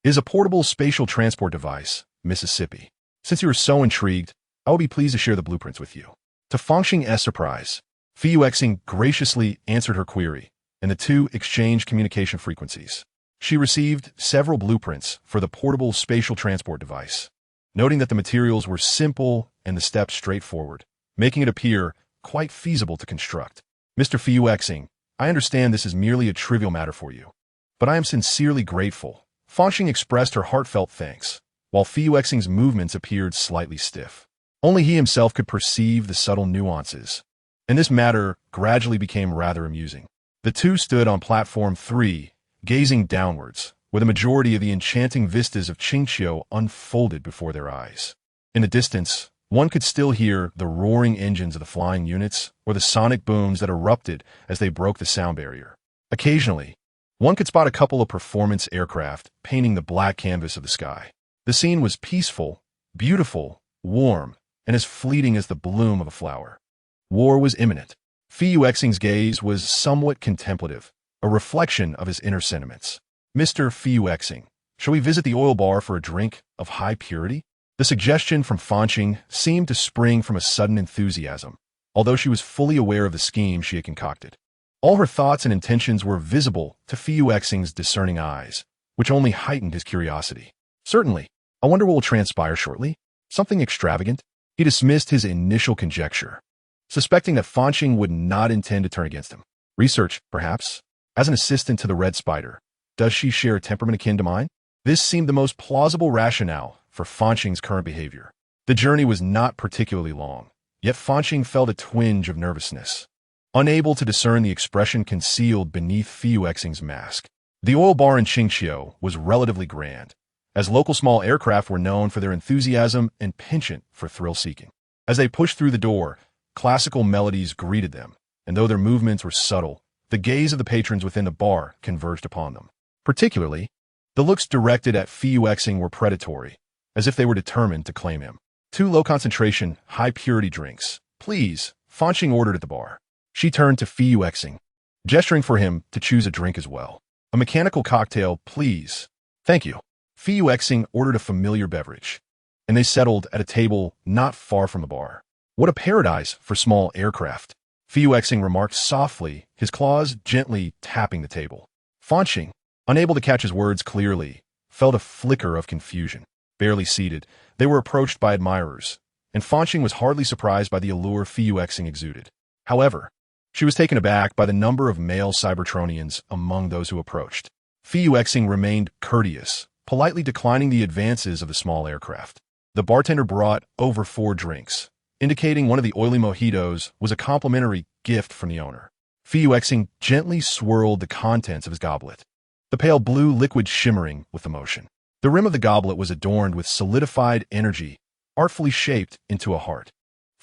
Speaker 1: "Is a portable spatial transport device, Mississippi. Since you are so intrigued, I will be pleased to share the blueprints with you." To Fangxing's surprise, Fuyuexing graciously answered her query, and the two exchanged communication frequencies. She received several blueprints for the portable spatial transport device, noting that the materials were simple and the steps straightforward, making it appear quite feasible to construct. "Mr. Fuyuexing, I understand this is merely a trivial matter for you, but I am sincerely grateful." Fangxing expressed her heartfelt thanks, while Fuyuexing's movements appeared slightly stiff. Only he himself could perceive the subtle nuances, and this matter gradually became rather amusing. The two stood on Platform 3, gazing downwards, where the majority of the enchanting vistas of Qingqiu unfolded before their eyes. In the distance, one could still hear the roaring engines of the flying units or the sonic booms that erupted as they broke the sound barrier. Occasionally, one could spot a couple of performance aircraft painting the black canvas of the sky. The scene was peaceful, beautiful, warm, and as fleeting as the bloom of a flower. War was imminent. Fuyuexing's gaze was somewhat contemplative, a reflection of his inner sentiments. "Mr. Fuyuexing, shall we visit the oil bar for a drink of high purity?" The suggestion from Fangxing seemed to spring from a sudden enthusiasm, although she was fully aware of the scheme she had concocted. All her thoughts and intentions were visible to Fuyuexing's discerning eyes, which only heightened his curiosity. "Certainly. I wonder what will transpire shortly. Something extravagant?" He dismissed his initial conjecture, suspecting that Fangxing would not intend to turn against him. "Research, perhaps? As an assistant to the Red Spider, does she share a temperament akin to mine?" This seemed the most plausible rationale for Fangxing's current behavior. The journey was not particularly long, yet Fangxing felt a twinge of nervousness, unable to discern the expression concealed beneath Fuyuexing's mask. The oil bar in Qingqiu was relatively grand, as local small aircraft were known for their enthusiasm and penchant for thrill-seeking. As they pushed through the door, classical melodies greeted them, and though their movements were subtle, the gaze of the patrons within the bar converged upon them. Particularly, the looks directed at Fuyuexing were predatory, as if they were determined to claim him. "2 low-concentration, high-purity drinks, please," Fangxing ordered at the bar. She turned to Fuyuexing, gesturing for him to choose a drink as well. "A mechanical cocktail, please." "Thank you." Fuyuexing ordered a familiar beverage, and they settled at a table not far from the bar. "What a paradise for small aircraft," Fuyuexing remarked softly, his claws gently tapping the table. Fangxing, unable to catch his words clearly, felt a flicker of confusion. Barely seated, they were approached by admirers, and Fangxing was hardly surprised by the allure Fuyuexing exuded. However, she was taken aback by the number of male Cybertronians among those who approached. Fuyuexing remained courteous, politely declining the advances of the small aircraft. The bartender brought over 4 drinks, indicating one of the oily mojitos was a complimentary gift from the owner. Fuyuexing gently swirled the contents of his goblet, the pale blue liquid shimmering with emotion. The rim of the goblet was adorned with solidified energy, artfully shaped into a heart.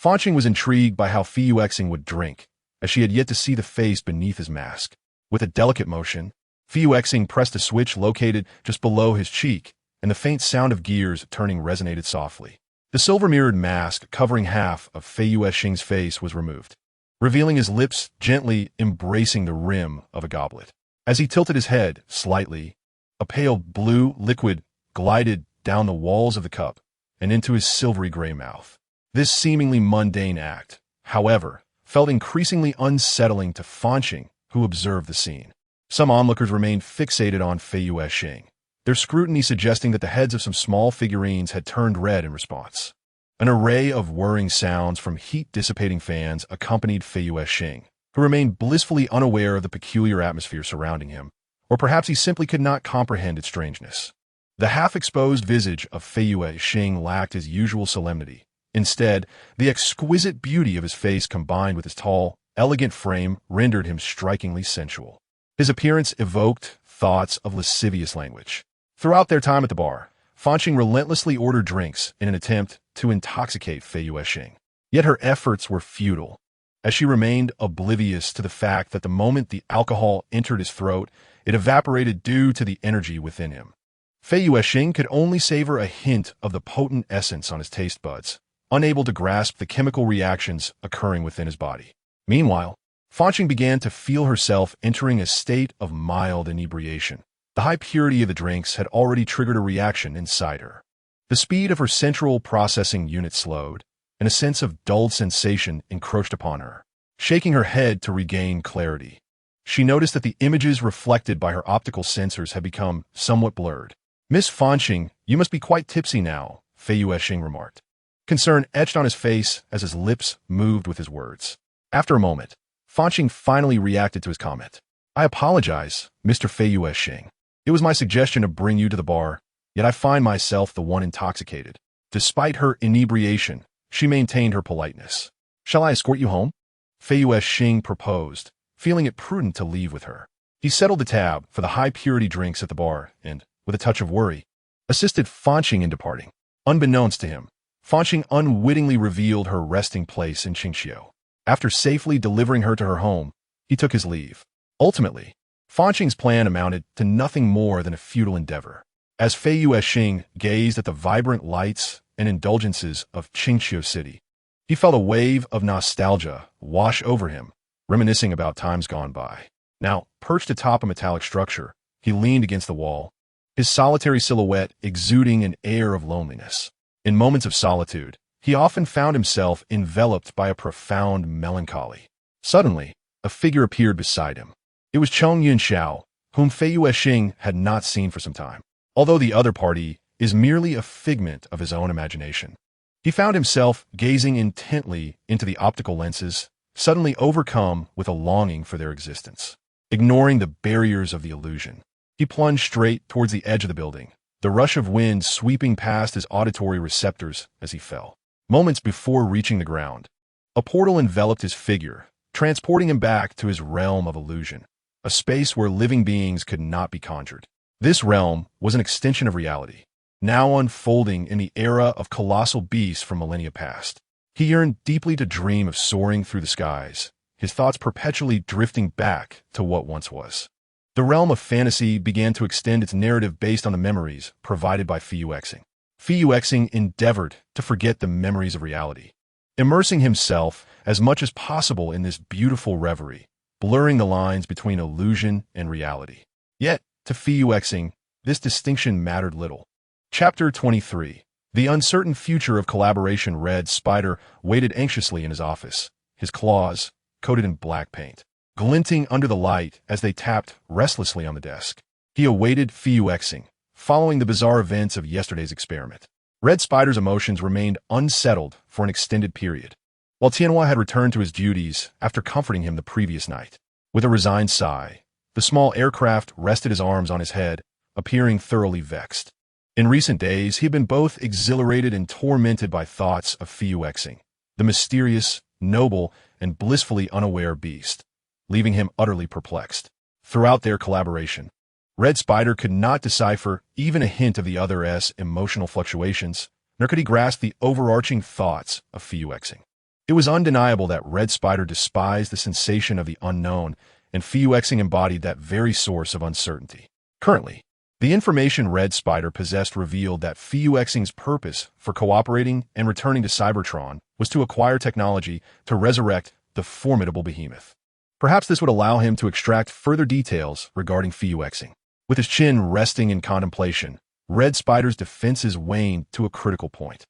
Speaker 1: Fangxing was intrigued by how Fuyuexing would drink, as she had yet to see the face beneath his mask. With a delicate motion, Fuyuexing pressed a switch located just below his cheek, and the faint sound of gears turning resonated softly. The silver-mirrored mask covering half of Fuyuexing's face was removed, revealing his lips gently embracing the rim of a goblet. As he tilted his head slightly, a pale blue liquid glided down the walls of the cup and into his silvery gray mouth. This seemingly mundane act, however, felt increasingly unsettling to Fangxing, who observed the scene. Some onlookers remained fixated on Fuyuexing, their scrutiny suggesting that the heads of some small figurines had turned red in response. An array of whirring sounds from heat-dissipating fans accompanied Fei Yuexing, who remained blissfully unaware of the peculiar atmosphere surrounding him, or perhaps he simply could not comprehend its strangeness. The half-exposed visage of Fei Yuexing lacked his usual solemnity. Instead, the exquisite beauty of his face combined with his tall, elegant frame rendered him strikingly sensual. His appearance evoked thoughts of lascivious language. Throughout their time at the bar, Fanqing relentlessly ordered drinks in an attempt to intoxicate Fei Yuexing. Yet her efforts were futile, as she remained oblivious to the fact that the moment the alcohol entered his throat, it evaporated due to the energy within him. Fei Yuexing could only savor a hint of the potent essence on his taste buds, unable to grasp the chemical reactions occurring within his body. Meanwhile, Fanqing began to feel herself entering a state of mild inebriation. The high purity of the drinks had already triggered a reaction inside her. The speed of her central processing unit slowed, and a sense of dulled sensation encroached upon her, shaking her head to regain clarity. She noticed that the images reflected by her optical sensors had become somewhat blurred. "Miss Fanqing, you must be quite tipsy now," Fei Yuexing remarked. Concern etched on his face as his lips moved with his words. After a moment, Fanqing finally reacted to his comment. "I apologize, Mr. Fei Yuexing. It was my suggestion to bring you to the bar, yet I find myself the one intoxicated." Despite her inebriation, she maintained her politeness. "Shall I escort you home?" Fei Yuexing proposed, feeling it prudent to leave with her. He settled the tab for the high-purity drinks at the bar and, with a touch of worry, assisted Fanqing in departing. Unbeknownst to him, Fanqing unwittingly revealed her resting place in Qingxiu. After safely delivering her to her home, he took his leave. Ultimately, Fanqing's plan amounted to nothing more than a futile endeavor. As Fei Yuexing gazed at the vibrant lights and indulgences of Qingxiu City, he felt a wave of nostalgia wash over him, reminiscing about times gone by. Now, perched atop a metallic structure, he leaned against the wall, his solitary silhouette exuding an air of loneliness. In moments of solitude, he often found himself enveloped by a profound melancholy. Suddenly, a figure appeared beside him. It was Cheng Yunxiao, whom Fei Yuexing had not seen for some time. Although the other party is merely a figment of his own imagination, he found himself gazing intently into the optical lenses, suddenly overcome with a longing for their existence. Ignoring the barriers of the illusion, he plunged straight towards the edge of the building, the rush of wind sweeping past his auditory receptors as he fell. Moments before reaching the ground, a portal enveloped his figure, transporting him back to his realm of illusion, a space where living beings could not be conjured. This realm was an extension of reality, now unfolding in the era of colossal beasts from millennia past. He yearned deeply to dream of soaring through the skies, his thoughts perpetually drifting back to what once was. The realm of fantasy began to extend its narrative based on the memories provided by Fei Yuexing. Fei Yuexing endeavored to forget the memories of reality, immersing himself as much as possible in this beautiful reverie, blurring the lines between illusion and reality. Yet, to Fei Yuexing, this distinction mattered little. Chapter 23. The uncertain future of collaboration. Red Spider waited anxiously in his office, his claws, coated in black paint, glinting under the light as they tapped restlessly on the desk. He awaited Fei Yuexing, following the bizarre events of yesterday's experiment. Red Spider's emotions remained unsettled for an extended period, while Tianhua had returned to his duties after comforting him the previous night. With a resigned sigh, the small aircraft rested his arms on his head, appearing thoroughly vexed. In recent days, he had been both exhilarated and tormented by thoughts of Fei Yuexing, the mysterious, noble, and blissfully unaware beast, leaving him utterly perplexed. Throughout their collaboration, Red Spider could not decipher even a hint of the other's emotional fluctuations, nor could he grasp the overarching thoughts of Fei Yuexing. It was undeniable that Red Spider despised the sensation of the unknown, and Fei Yuexing embodied that very source of uncertainty. Currently, the information Red Spider possessed revealed that Fei Yuexing's purpose for cooperating and returning to Cybertron was to acquire technology to resurrect the formidable behemoth. Perhaps this would allow him to extract further details regarding Fei Yuexing. With his chin resting in contemplation, Red Spider's defenses waned to a critical point.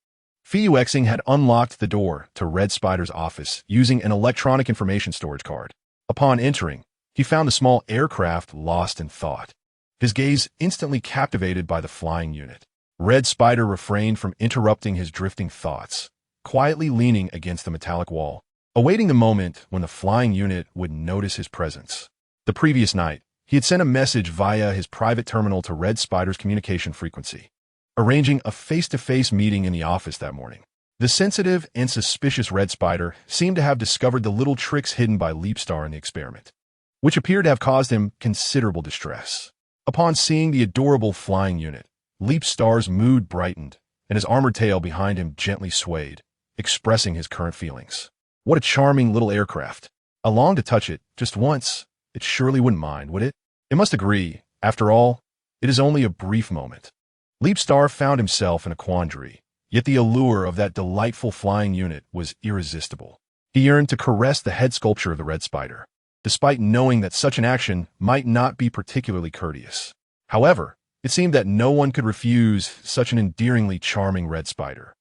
Speaker 1: Fei Yuexing had unlocked the door to Red Spider's office using an electronic information storage card. Upon entering, he found the small aircraft lost in thought, his gaze instantly captivated by the flying unit. Red Spider refrained from interrupting his drifting thoughts, quietly leaning against the metallic wall, awaiting the moment when the flying unit would notice his presence. The previous night, he had sent a message via his private terminal to Red Spider's communication frequency, arranging a face-to-face meeting in the office that morning. The sensitive and suspicious Red Spider seemed to have discovered the little tricks hidden by Leapstar in the experiment, which appeared to have caused him considerable distress. Upon seeing the adorable flying unit, Leapstar's mood brightened, and his armored tail behind him gently swayed, expressing his current feelings. What a charming little aircraft. I longed to touch it just once. It surely wouldn't mind, would it? It must agree. After all, it is only a brief moment. Leapstar found himself in a quandary, yet the allure of that delightful flying unit was irresistible. He yearned to caress the head sculpture of the Red Spider, despite knowing that such an action might not be particularly courteous. However, it seemed that no one could refuse such an endearingly charming Red Spider,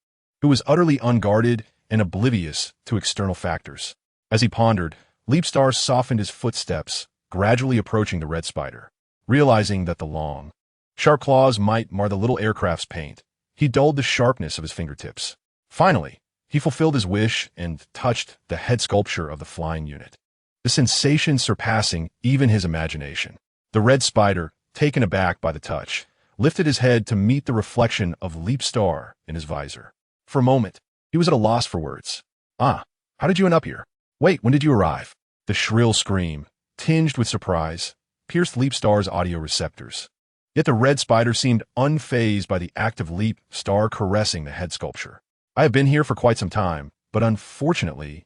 Speaker 1: who was utterly unguarded and oblivious to external factors. As he pondered, Leapstar softened his footsteps, gradually approaching the Red Spider. Realizing that the long, sharp claws might mar the little aircraft's paint, he dulled the sharpness of his fingertips. Finally, he fulfilled his wish and touched the head sculpture of the flying unit, the sensation surpassing even his imagination. The Red Spider, taken aback by the touch, lifted his head to meet the reflection of Leapstar in his visor. For a moment, he was at a loss for words. "Ah, how did you end up here? Wait, when did you arrive?" The shrill scream, tinged with surprise, pierced Leapstar's audio receptors. Yet the Red Spider seemed unfazed by the act of Leapstar caressing the head sculpture. "I have been here for quite some time, but unfortunately,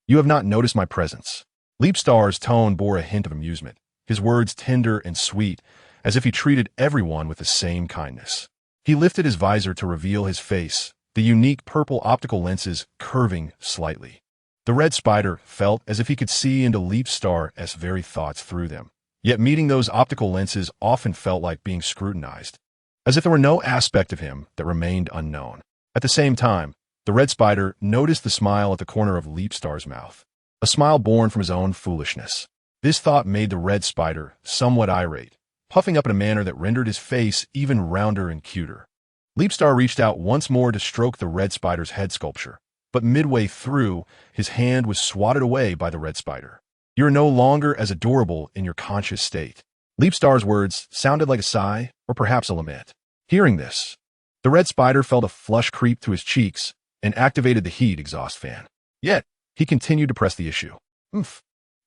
Speaker 1: you have not noticed my presence." Leapstar's tone bore a hint of amusement, his words tender and sweet, as if he treated everyone with the same kindness. He lifted his visor to reveal his face, the unique purple optical lenses curving slightly. The Red Spider felt as if he could see into Leapstar's very thoughts through them. Yet meeting those optical lenses often felt like being scrutinized, as if there were no aspect of him that remained unknown. At the same time, the Red Spider noticed the smile at the corner of Leapstar's mouth, a smile born from his own foolishness. This thought made the Red Spider somewhat irate, puffing up in a manner that rendered his face even rounder and cuter. Leapstar reached out once more to stroke the Red Spider's head sculpture, but midway through, his hand was swatted away by the Red Spider. "You are no longer as adorable in your conscious state." Leapstar's words sounded like a sigh, or perhaps a lament. Hearing this, the Red Spider felt a flush creep to his cheeks and activated the heat exhaust fan. Yet, he continued to press the issue.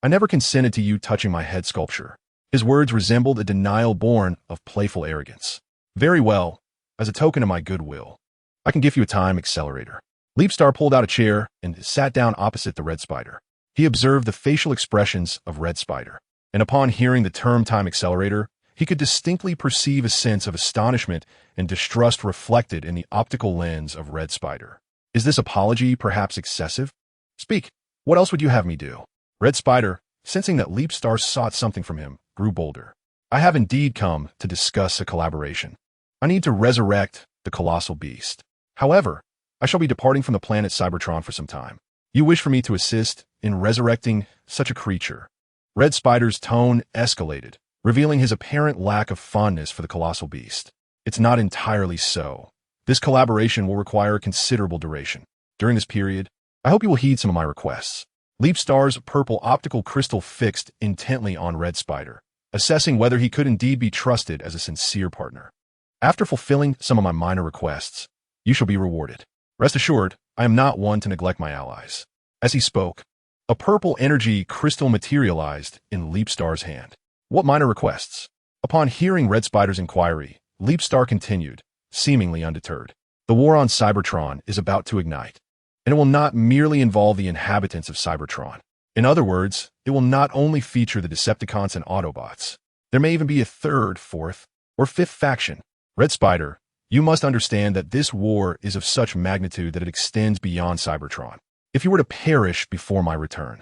Speaker 1: "I never consented to you touching my head sculpture." His words resembled a denial born of playful arrogance. "Very well. As a token of my goodwill, I can give you a time accelerator." Leapstar pulled out a chair and sat down opposite the Red Spider. He observed the facial expressions of Red Spider, and upon hearing the term time accelerator, he could distinctly perceive a sense of astonishment and distrust reflected in the optical lens of Red Spider. "Is this apology perhaps excessive? Speak, what else would you have me do?" Red Spider, sensing that Leapstar sought something from him, grew bolder. "I have indeed come to discuss a collaboration. I need to resurrect the colossal beast. However, I shall be departing from the planet Cybertron for some time. You wish for me to assist in resurrecting such a creature?" Red Spider's tone escalated, revealing his apparent lack of fondness for the colossal beast. "It's not entirely so. This collaboration will require a considerable duration. During this period, I hope you will heed some of my requests." Leapstar's purple optical crystal fixed intently on Red Spider, assessing whether he could indeed be trusted as a sincere partner. "After fulfilling some of my minor requests, you shall be rewarded. Rest assured, I am not one to neglect my allies." As he spoke, a purple energy crystal materialized in Leapstar's hand. "What minor requests?" Upon hearing Red Spider's inquiry, Leapstar continued, seemingly undeterred. "The war on Cybertron is about to ignite, and it will not merely involve the inhabitants of Cybertron. In other words, it will not only feature the Decepticons and Autobots. There may even be a third, fourth, or fifth faction. Red Spider, you must understand that this war is of such magnitude that it extends beyond Cybertron. If you were to perish before my return,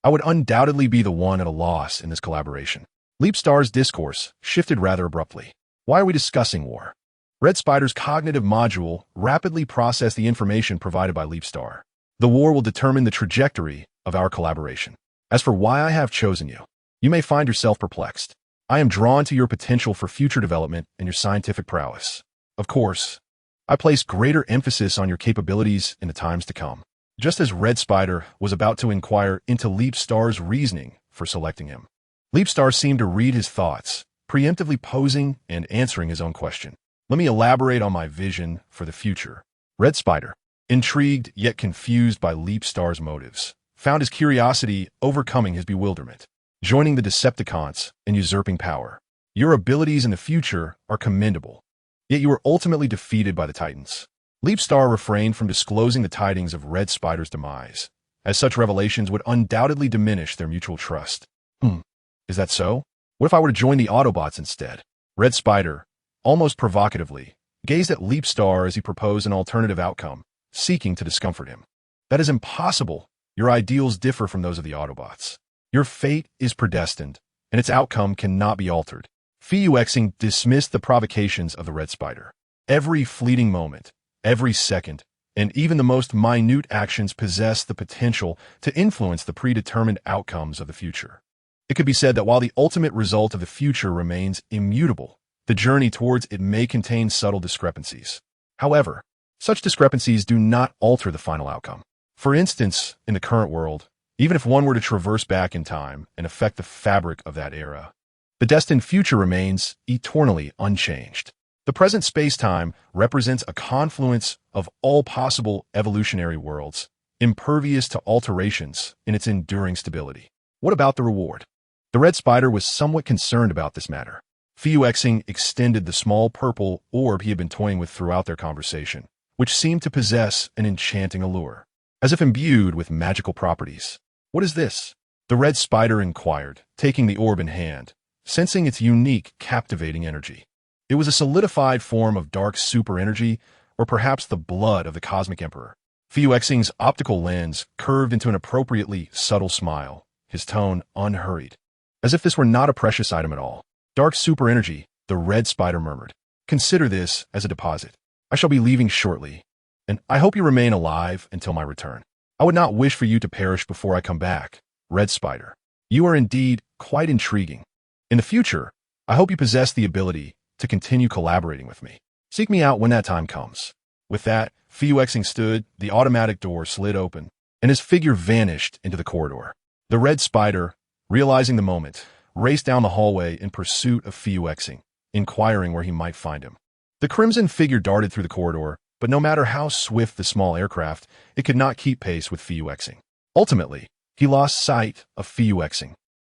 Speaker 1: I would undoubtedly be the one at a loss in this collaboration." Leapstar's discourse shifted rather abruptly. "Why are we discussing war?" Red Spider's cognitive module rapidly processed the information provided by Leapstar. "The war will determine the trajectory of our collaboration. As for why I have chosen you, you may find yourself perplexed. I am drawn to your potential for future development and your scientific prowess. Of course, I place greater emphasis on your capabilities in the times to come. Just as Red Spider was about to inquire into Leapstar's reasoning for selecting him, Leapstar seemed to read his thoughts, preemptively posing and answering his own question. Let me elaborate on my vision for the future. Red Spider, intrigued yet confused by Leapstar's motives, found his curiosity overcoming his bewilderment. Joining the Decepticons in usurping power. Your abilities in the future are commendable, yet you were ultimately defeated by the Titans. Leapstar refrained from disclosing the tidings of Red Spider's demise, as such revelations would undoubtedly diminish their mutual trust. Is that so? What if I were to join the Autobots instead? Red Spider, almost provocatively, gazed at Leapstar as he proposed an alternative outcome, seeking to discomfort him. That is impossible. Your ideals differ from those of the Autobots. Your fate is predestined, and its outcome cannot be altered. Fuexing dismissed the provocations of the Red Spider. Every fleeting moment, every second, and even the most minute actions possess the potential to influence the predetermined outcomes of the future. It could be said that while the ultimate result of the future remains immutable, the journey towards it may contain subtle discrepancies. However, such discrepancies do not alter the final outcome. For instance, in the current world, even if one were to traverse back in time and affect the fabric of that era, the destined future remains eternally unchanged. The present space-time represents a confluence of all possible evolutionary worlds, impervious to alterations in its enduring stability. What about the reward? The Red Spider was somewhat concerned about this matter. Fuexing extended the small purple orb he had been toying with throughout their conversation, which seemed to possess an enchanting allure, as if imbued with magical properties. What is this? The Red Spider inquired, taking the orb in hand, sensing its unique, captivating energy. It was a solidified form of dark super energy, or perhaps the blood of the Cosmic Emperor. Fuexing's optical lens curved into an appropriately subtle smile, his tone unhurried. As if this were not a precious item at all. Dark super energy, the Red Spider murmured. Consider this as a deposit. I shall be leaving shortly, and I hope you remain alive until my return. I would not wish for you to perish before I come back, Red Spider. You are indeed quite intriguing. In the future, I hope you possess the ability to continue collaborating with me. Seek me out when that time comes. With that, Fuexing stood, the automatic door slid open, and his figure vanished into the corridor. The Red Spider, realizing the moment, raced down the hallway in pursuit of Fuexing, inquiring where he might find him. The crimson figure darted through the corridor, but no matter how swift the small aircraft, it could not keep pace with Fuexing. Ultimately, he lost sight of Fuexing,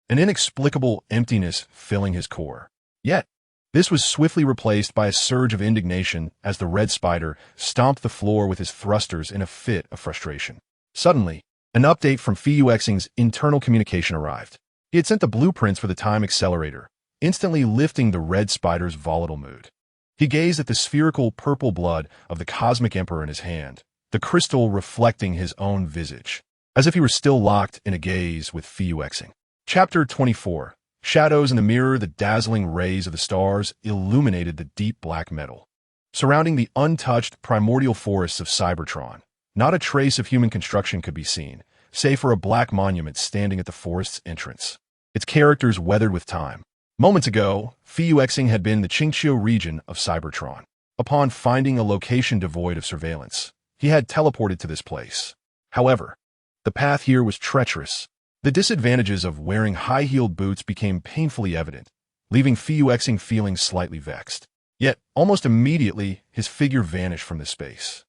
Speaker 1: an inexplicable emptiness filling his core. Yet, this was swiftly replaced by a surge of indignation as the Red Spider stomped the floor with his thrusters in a fit of frustration. Suddenly, an update from Fuexing's internal communication arrived. He had sent the blueprints for the time accelerator, instantly lifting the Red Spider's volatile mood. He gazed at the spherical purple blood of the Cosmic Emperor in his hand, the crystal reflecting his own visage, as if he were still locked in a gaze with Fuexing. Chapter 24. Shadows in the mirror, the dazzling rays of the stars illuminated the deep black metal. Surrounding the untouched primordial forests of Cybertron, not a trace of human construction could be seen, save for a black monument standing at the forest's entrance, its characters weathered with time. Moments ago, Fuexing had been in the Qingqiu region of Cybertron. Upon finding a location devoid of surveillance, he had teleported to this place. However, the path here was treacherous. The disadvantages of wearing high-heeled boots became painfully evident, leaving Fuexing feeling slightly vexed. Yet, almost immediately, his figure vanished from the space.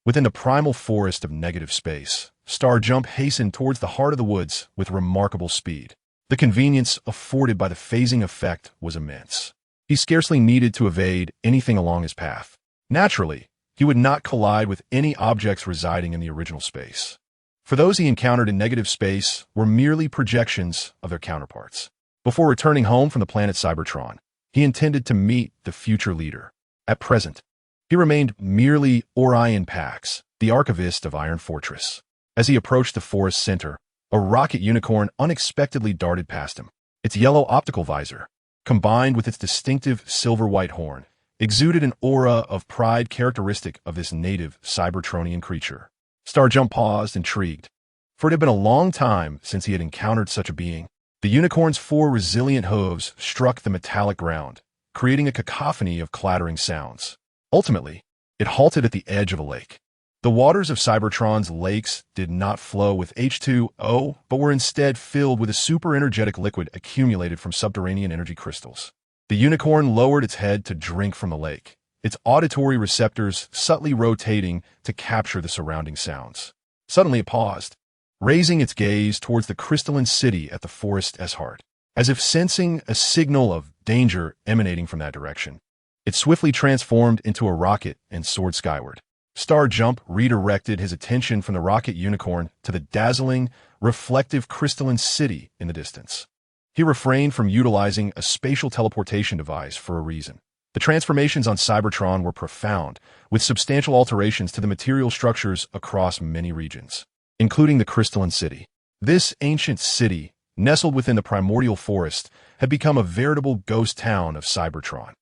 Speaker 1: Within the primal forest of negative space, Starjump hastened towards the heart of the woods with remarkable speed. The convenience afforded by the phasing effect was immense. He scarcely needed to evade anything along his path. Naturally, he would not collide with any objects residing in the original space. For those he encountered in negative space were merely projections of their counterparts. Before returning home from the planet Cybertron, he intended to meet the future leader. At present, he remained merely Orion Pax, the archivist of Iron Fortress. As he approached the forest center, a rocket unicorn unexpectedly darted past him. Its yellow optical visor, combined with its distinctive silver-white horn, exuded an aura of pride characteristic of this native Cybertronian creature. Starjump paused, intrigued, for it had been a long time since he had encountered such a being. The unicorn's 4 resilient hooves struck the metallic ground, creating a cacophony of clattering sounds. Ultimately, It halted at the edge of a lake. The waters of Cybertron's lakes did not flow with H2O, but were instead filled with a super-energetic liquid accumulated from subterranean energy crystals. The unicorn lowered its head to drink from the lake, its auditory receptors subtly rotating to capture the surrounding sounds. Suddenly it paused, raising its gaze towards the crystalline city at the forest's heart. As if sensing a signal of danger emanating from that direction, it swiftly transformed into a rocket and soared skyward. Starjump redirected his attention from the rocket unicorn to the dazzling, reflective crystalline city in the distance. He refrained from utilizing a spatial teleportation device for a reason. The transformations on Cybertron were profound, with substantial alterations to the material structures across many regions, including the crystalline city. This ancient city, nestled within the primordial forest, had become a veritable ghost town of Cybertron.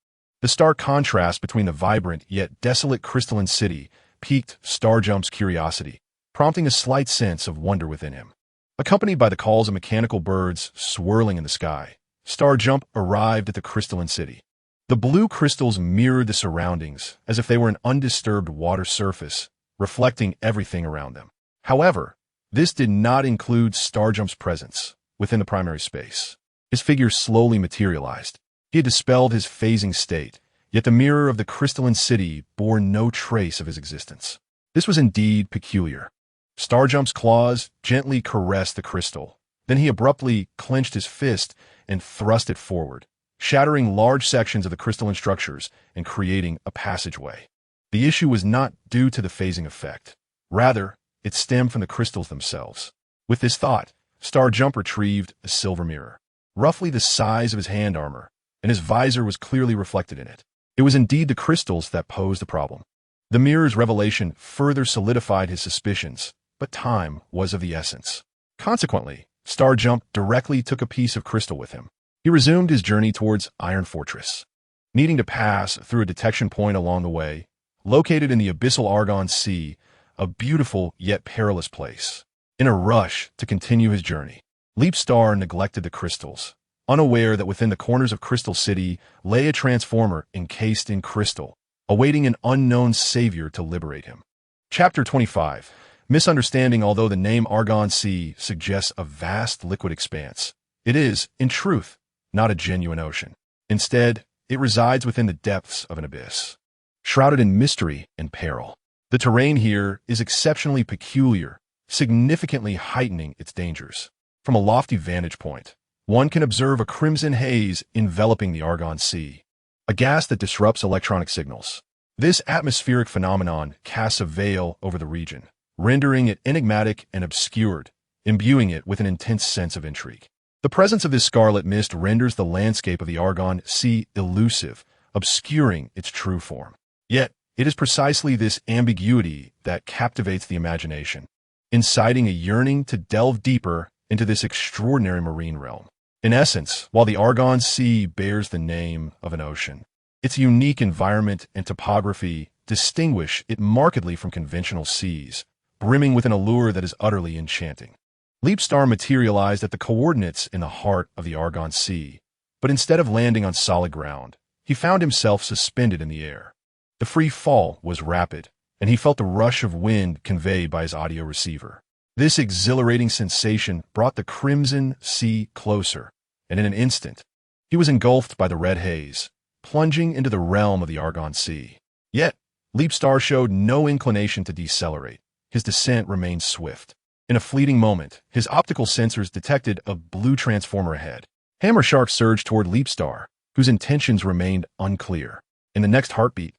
Speaker 1: The stark contrast between the vibrant yet desolate crystalline city piqued Starjump's curiosity, prompting a slight sense of wonder within him. Accompanied by the calls of mechanical birds swirling in the sky, Starjump arrived at the crystalline city. The blue crystals mirrored the surroundings as if they were an undisturbed water surface, reflecting everything around them. However, this did not include Starjump's presence within the primary space. His figure slowly materialized. He had dispelled his phasing state, yet the mirror of the crystalline city bore no trace of his existence. This was indeed peculiar. Starjump's claws gently caressed the crystal. Then he abruptly clenched his fist and thrust it forward, shattering large sections of the crystalline structures and creating a passageway. The issue was not due to the phasing effect. Rather, it stemmed from the crystals themselves. With this thought, Starjump retrieved a silver mirror, roughly the size of his hand armor, and his visor was clearly reflected in it. It was indeed the crystals that posed the problem. The mirror's revelation further solidified his suspicions, but time was of the essence. Consequently, Starjump directly took a piece of crystal with him. He resumed his journey towards Iron Fortress, needing to pass through a detection point along the way, located in the abyssal Argon Sea, a beautiful yet perilous place. In a rush to continue his journey, Leapstar neglected the crystals, unaware that within the corners of Crystal City lay a transformer encased in crystal, awaiting an unknown savior to liberate him. Chapter 25. Misunderstanding. Although the name Argon Sea suggests a vast liquid expanse, it is, in truth, not a genuine ocean. Instead, it resides within the depths of an abyss, shrouded in mystery and peril. The terrain here is exceptionally peculiar, significantly heightening its dangers. From a lofty vantage point, one can observe a crimson haze enveloping the Argon Sea, a gas that disrupts electronic signals. This atmospheric phenomenon casts a veil over the region, rendering it enigmatic and obscured, imbuing it with an intense sense of intrigue. The presence of this scarlet mist renders the landscape of the Argon Sea elusive, obscuring its true form. Yet, it is precisely this ambiguity that captivates the imagination, inciting a yearning to delve deeper into this extraordinary marine realm. In essence, while the Argon Sea bears the name of an ocean, its unique environment and topography distinguish it markedly from conventional seas, brimming with an allure that is utterly enchanting. Leapstar materialized at the coordinates in the heart of the Argon Sea, but instead of landing on solid ground, he found himself suspended in the air. The free fall was rapid, and he felt the rush of wind conveyed by his audio receiver. This exhilarating sensation brought the crimson sea closer, and in an instant, he was engulfed by the red haze, plunging into the realm of the Argon Sea. Yet, Leapstar showed no inclination to decelerate. His descent remained swift. In a fleeting moment, his optical sensors detected a blue transformer ahead. Hammershark surged toward Leapstar, whose intentions remained unclear. In the next heartbeat,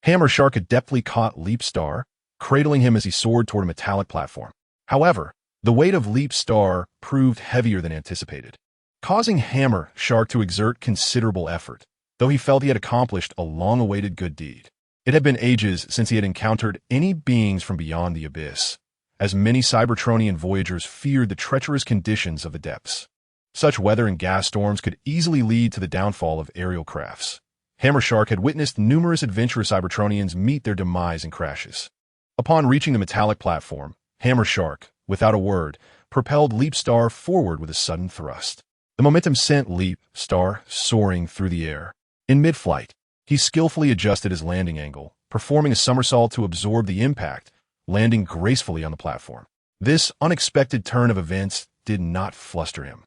Speaker 1: Hammershark adeptly caught Leapstar, cradling him as he soared toward a metallic platform. However, the weight of Leapstar proved heavier than anticipated, causing Hammershark to exert considerable effort, though he felt he had accomplished a long-awaited good deed. It had been ages since he had encountered any beings from beyond the abyss, as many Cybertronian voyagers feared the treacherous conditions of the depths. Such weather and gas storms could easily lead to the downfall of aerial crafts. Hammershark had witnessed numerous adventurous Cybertronians meet their demise in crashes. Upon reaching the metallic platform, Hammershark, without a word, propelled Leapstar forward with a sudden thrust. The momentum sent Leapstar soaring through the air. In mid-flight, he skillfully adjusted his landing angle, performing a somersault to absorb the impact, landing gracefully on the platform. This unexpected turn of events did not fluster him.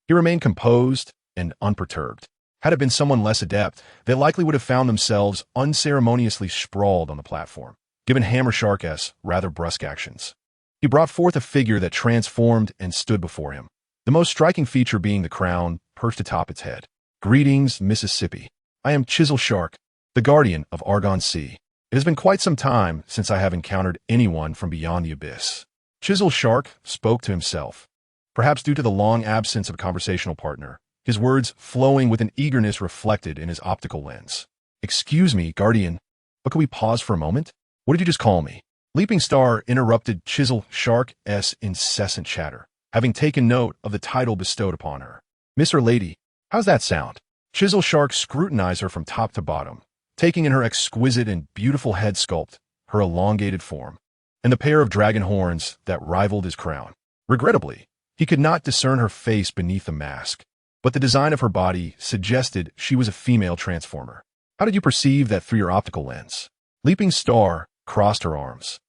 Speaker 1: He remained composed and unperturbed. Had it been someone less adept, they likely would have found themselves unceremoniously sprawled on the platform, given Hammershark's rather brusque actions. He brought forth a figure that transformed and stood before him, the most striking feature being the crown perched atop its head. "Greetings, Mississippi. I am Chisel Shark, the guardian of Argon Sea. It has been quite some time since I have encountered anyone from beyond the abyss." Chisel Shark spoke to himself, perhaps due to the long absence of a conversational partner, his words flowing with an eagerness reflected in his optical lens. "Excuse me, Guardian, but could we pause for a moment? What did you just call me?" Leaping Star interrupted Chisel Shark's incessant chatter, having taken note of the title bestowed upon her. "Miss or lady, how's that sound?" Chisel Shark scrutinized her from top to bottom, taking in her exquisite and beautiful head sculpt, her elongated form, and the pair of dragon horns that rivaled his crown. Regrettably, he could not discern her face beneath the mask, but the design of her body suggested she was a female transformer. "How did you perceive that through your optical lens?" Leaping Star crossed her arms,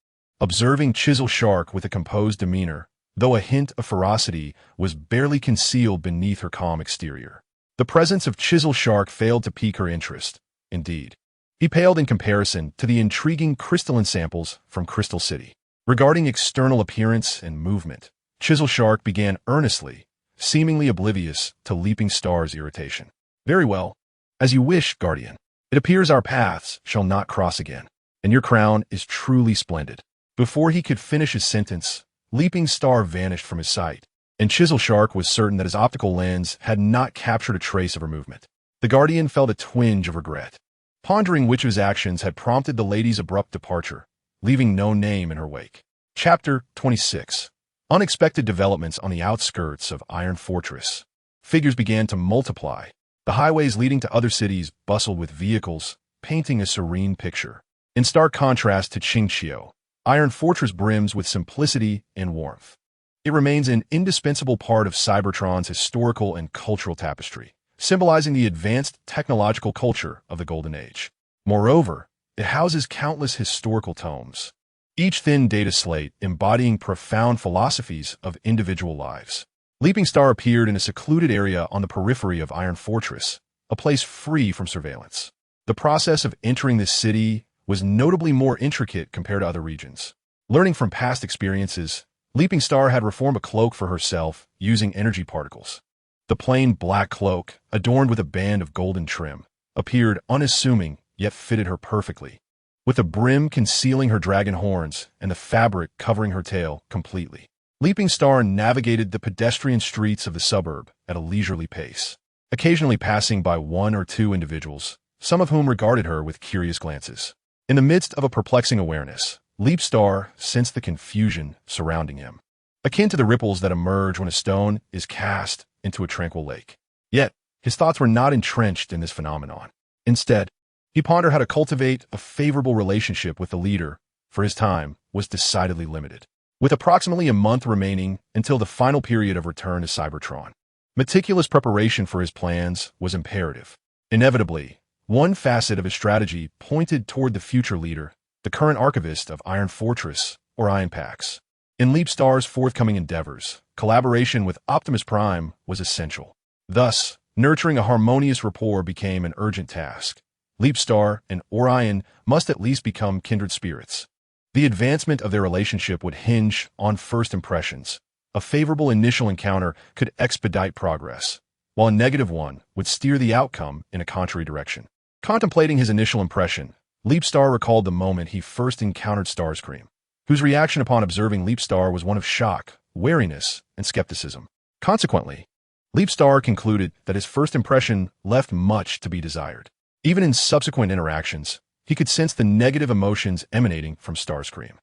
Speaker 1: observing Chisel Shark with a composed demeanor, though a hint of ferocity was barely concealed beneath her calm exterior. The presence of Chisel Shark failed to pique her interest. Indeed, he paled in comparison to the intriguing crystalline samples from Crystal City. Regarding external appearance and movement, Chisel Shark began earnestly, seemingly oblivious to Leaping Star's irritation. "Very well. As you wish, Guardian. It appears our paths shall not cross again, and your crown is truly splendid." Before he could finish his sentence, Leaping Star vanished from his sight, and Chisel Shark was certain that his optical lens had not captured a trace of her movement. The Guardian felt a twinge of regret, pondering which of his actions had prompted the lady's abrupt departure, leaving no name in her wake. Chapter 26. Unexpected developments on the outskirts of Iron Fortress. Figures began to multiply. The highways leading to other cities bustled with vehicles, painting a serene picture. In stark contrast to Qingqiu, Iron Fortress brims with simplicity and warmth. It remains an indispensable part of Cybertron's historical and cultural tapestry, symbolizing the advanced technological culture of the Golden Age. Moreover, it houses countless historical tomes, each thin data slate embodying profound philosophies of individual lives. Leaping Star appeared in a secluded area on the periphery of Iron Fortress, a place free from surveillance. The process of entering this city was notably more intricate compared to other regions. Learning from past experiences, Leaping Star had reformed a cloak for herself using energy particles. The plain black cloak, adorned with a band of golden trim, appeared unassuming yet fitted her perfectly, with the brim concealing her dragon horns and the fabric covering her tail completely. Leaping Star navigated the pedestrian streets of the suburb at a leisurely pace, occasionally passing by one or two individuals, some of whom regarded her with curious glances. In the midst of a perplexing awareness, Leap Star sensed the confusion surrounding him, akin to the ripples that emerge when a stone is cast into a tranquil lake. Yet, his thoughts were not entrenched in this phenomenon. Instead, he pondered how to cultivate a favorable relationship with the leader, for his time was decidedly limited. With approximately a month remaining until the final period of return to Cybertron, meticulous preparation for his plans was imperative. Inevitably, one facet of his strategy pointed toward the future leader, the current archivist of Iron Fortress, or Iron Pax. In Leap Star's forthcoming endeavors, collaboration with Optimus Prime was essential. Thus, nurturing a harmonious rapport became an urgent task. Leap Star and Orion must at least become kindred spirits. The advancement of their relationship would hinge on first impressions. A favorable initial encounter could expedite progress, while a negative one would steer the outcome in a contrary direction. Contemplating his initial impression, Leap Star recalled the moment he first encountered Starscream, whose reaction upon observing Leap Star was one of shock, wariness, and skepticism. Consequently, Leap Star concluded that his first impression left much to be desired. Even in subsequent interactions, he could sense the negative emotions emanating from Starscream.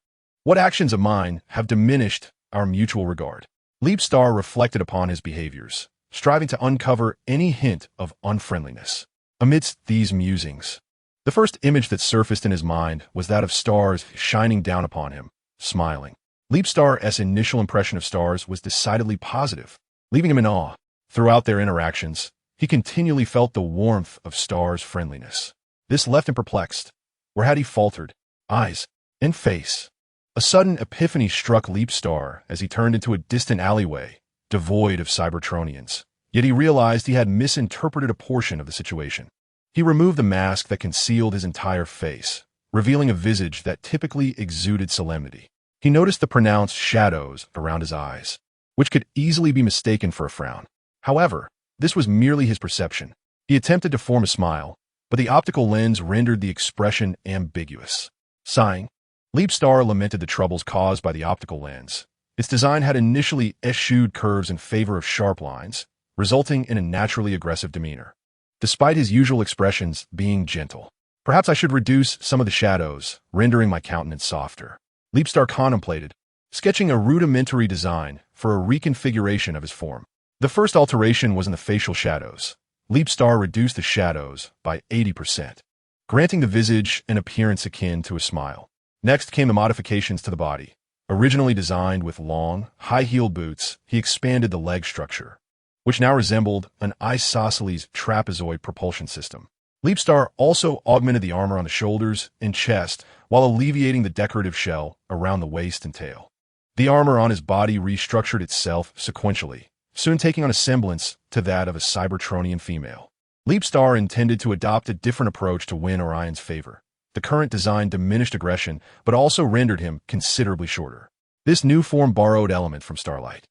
Speaker 1: What actions of mine have diminished our mutual regard? Leap Star reflected upon his behaviors, striving to uncover any hint of unfriendliness. Amidst these musings, the first image that surfaced in his mind was that of stars shining down upon him, smiling. Leap Star's initial impression of stars was decidedly positive, leaving him in awe. Throughout their interactions, he continually felt the warmth of Star's friendliness. This left him perplexed. Or had he faltered? Eyes and face. A sudden epiphany struck Leapstar as he turned into a distant alleyway, devoid of Cybertronians. Yet he realized he had misinterpreted a portion of the situation. He removed the mask that concealed his entire face, revealing a visage that typically exuded solemnity. He noticed the pronounced shadows around his eyes, which could easily be mistaken for a frown. However, this was merely his perception. He attempted to form a smile, but the optical lens rendered the expression ambiguous. Sighing, Leapstar lamented the troubles caused by the optical lens. Its design had initially eschewed curves in favor of sharp lines, resulting in a naturally aggressive demeanor. Despite his usual expressions being gentle, perhaps I should reduce some of the shadows, rendering my countenance softer. Leapstar contemplated, sketching a rudimentary design for a reconfiguration of his form. The first alteration was in the facial shadows. Leapstar reduced the shadows by 80%, granting the visage an appearance akin to a smile. Next came the modifications to the body. Originally designed with long, high-heeled boots, he expanded the leg structure, which now resembled an isosceles trapezoid propulsion system. Leapstar also augmented the armor on the shoulders and chest while alleviating the decorative shell around the waist and tail. The armor on his body restructured itself sequentially, soon taking on a semblance to that of a Cybertronian female. Leapstar intended to adopt a different approach to win Orion's favor. The current design diminished aggression, but also rendered him considerably shorter. This new form borrowed elements from Starlight,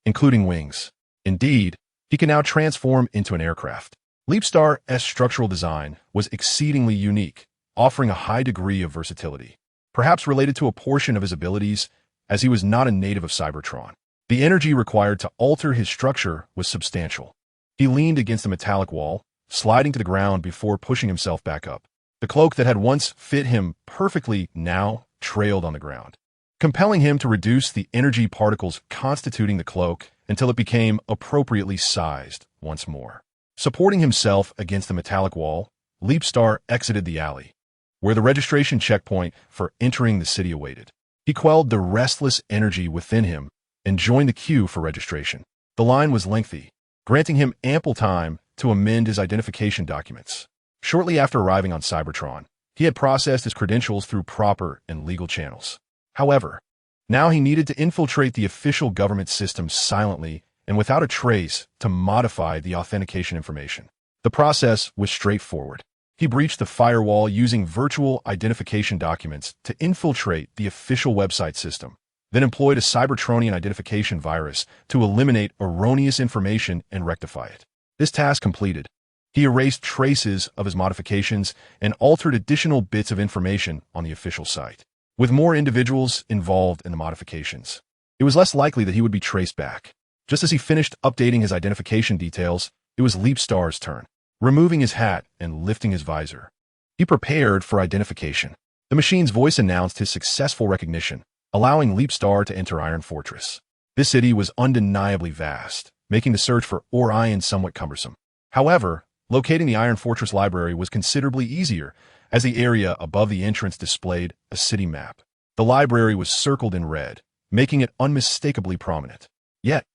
Speaker 1: including wings. Indeed, he can now transform into an aircraft. Leapstar's structural design was exceedingly unique, offering a high degree of versatility, perhaps related to a portion of his abilities, as he was not a native of Cybertron. The energy required to alter his structure was substantial. He leaned against a metallic wall, sliding to the ground before pushing himself back up. The cloak that had once fit him perfectly now trailed on the ground, compelling him to reduce the energy particles constituting the cloak until it became appropriately sized once more. Supporting himself against the metallic wall, Leapstar exited the alley, where the registration checkpoint for entering the city awaited. He quelled the restless energy within him and joined the queue for registration. The line was lengthy, granting him ample time to amend his identification documents. Shortly after arriving on Cybertron, he had processed his credentials through proper and legal channels. However, now he needed to infiltrate the official government system silently and without a trace to modify the authentication information. The process was straightforward. He breached the firewall using virtual identification documents to infiltrate the official website system, then employed a Cybertronian identification virus to eliminate erroneous information and rectify it. This task completed, he erased traces of his modifications and altered additional bits of information on the official site. With more individuals involved in the modifications, it was less likely that he would be traced back. Just as he finished updating his identification details, it was Leapstar's turn. Removing his hat and lifting his visor, he prepared for identification. The machine's voice announced his successful recognition, allowing Leapstar to enter Iron Fortress. This city was undeniably vast, making the search for Orion somewhat cumbersome. However, locating the Iron Fortress library was considerably easier, as the area above the entrance displayed a city map. The library was circled in red, making it unmistakably prominent. Yet,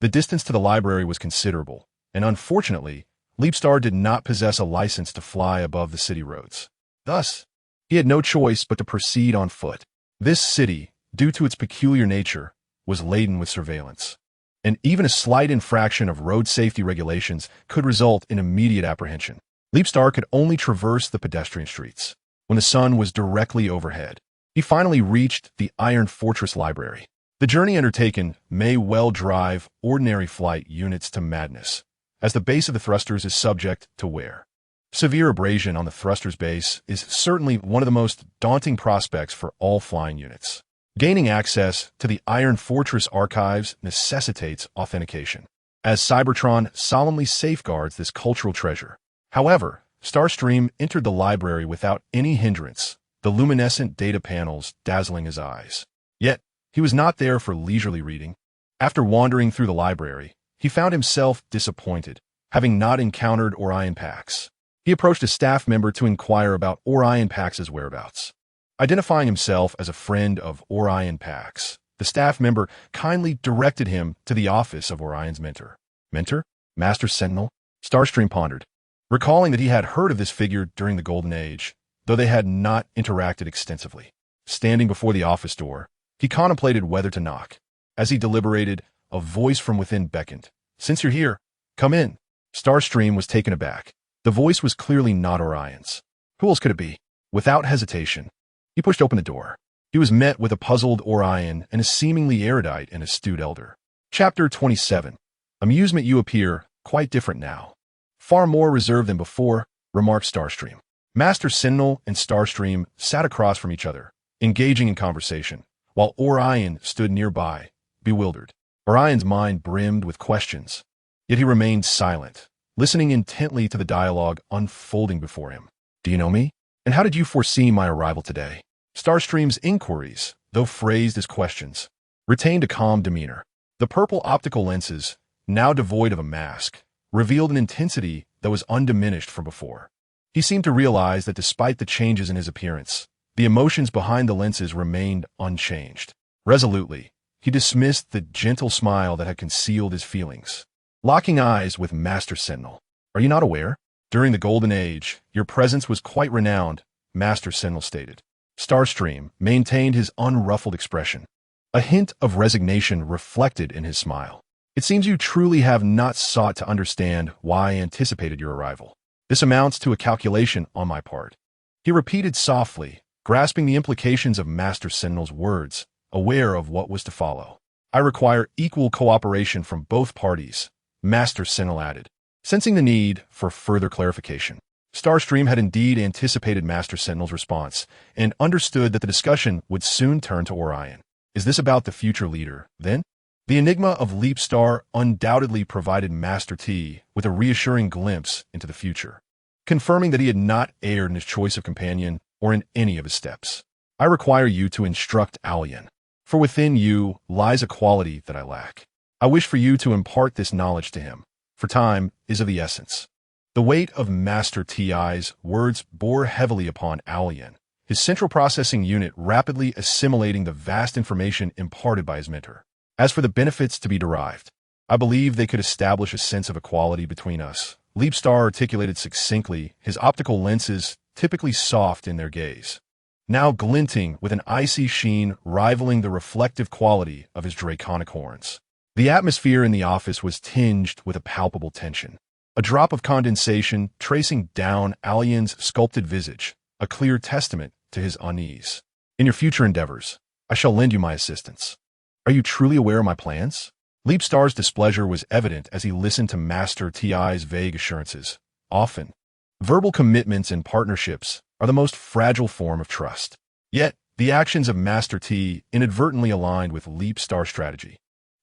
Speaker 1: the distance to the library was considerable, and unfortunately, Leapstar did not possess a license to fly above the city roads. Thus, he had no choice but to proceed on foot. This city, due to its peculiar nature, was laden with surveillance, and even a slight infraction of road safety regulations could result in immediate apprehension. Leapstar could only traverse the pedestrian streets. When the sun was directly overhead, he finally reached the Iron Fortress library. The journey undertaken may well drive ordinary flight units to madness, as the base of the thrusters is subject to wear. Severe abrasion on the thruster's base is certainly one of the most daunting prospects for all flying units. Gaining access to the Iron Fortress archives necessitates authentication, as Cybertron solemnly safeguards this cultural treasure. However, Starscream entered the library without any hindrance, the luminescent data panels dazzling his eyes. Yet, he was not there for leisurely reading. After wandering through the library, he found himself disappointed, having not encountered Orion Pax. He approached a staff member to inquire about Orion Pax's whereabouts. Identifying himself as a friend of Orion Pax, the staff member kindly directed him to the office of Orion's mentor. Mentor? Master Sentinel? Starscream pondered. Recalling that he had heard of this figure during the Golden Age, though they had not interacted extensively. Standing before the office door, he contemplated whether to knock. As he deliberated, a voice from within beckoned. "Since you're here, come in." Starscream was taken aback. The voice was clearly not Orion's. Who else could it be? Without hesitation, he pushed open the door. He was met with a puzzled Orion and a seemingly erudite and astute elder. Chapter 27. Amusement. You appear quite different now. Far more reserved than before, remarked Starscream. Master Sentinel and Starscream sat across from each other, engaging in conversation, while Orion stood nearby, bewildered. Orion's mind brimmed with questions, yet he remained silent, listening intently to the dialogue unfolding before him. "Do you know me? And how did you foresee my arrival today?" Starscream's inquiries, though phrased as questions, retained a calm demeanor. The purple optical lenses, now devoid of a mask, revealed an intensity that was undiminished from before. He seemed to realize that despite the changes in his appearance, the emotions behind the lenses remained unchanged. Resolutely, he dismissed the gentle smile that had concealed his feelings. Locking eyes with Master Sentinel. "Are you not aware? During the Golden Age, your presence was quite renowned," Master Sentinel stated. Starscream maintained his unruffled expression. A hint of resignation reflected in his smile. "It seems you truly have not sought to understand why I anticipated your arrival. This amounts to a calculation on my part," he repeated softly, grasping the implications of Master Sentinel's words, aware of what was to follow. "I require equal cooperation from both parties," Master Sentinel added, sensing the need for further clarification. Starscream had indeed anticipated Master Sentinel's response and understood that the discussion would soon turn to Orion. "Is this about the future leader, then?" The enigma of Leapstar undoubtedly provided Master T with a reassuring glimpse into the future, confirming that he had not erred in his choice of companion or in any of his steps. "I require you to instruct Alien, for within you lies a quality that I lack. I wish for you to impart this knowledge to him, for time is of the essence." The weight of Master Ti's words bore heavily upon Alien, his central processing unit rapidly assimilating the vast information imparted by his mentor. "As for the benefits to be derived, I believe they could establish a sense of equality between us," Leapstar articulated succinctly, his optical lenses typically soft in their gaze, now glinting with an icy sheen rivaling the reflective quality of his draconic horns. The atmosphere in the office was tinged with a palpable tension. A drop of condensation tracing down Alien's sculpted visage, a clear testament to his unease. "In your future endeavors, I shall lend you my assistance. Are you truly aware of my plans?" Leapstar's displeasure was evident as he listened to Master Ti's vague assurances. Often, verbal commitments and partnerships are the most fragile form of trust. Yet, the actions of Master T inadvertently aligned with Leapstar's strategy,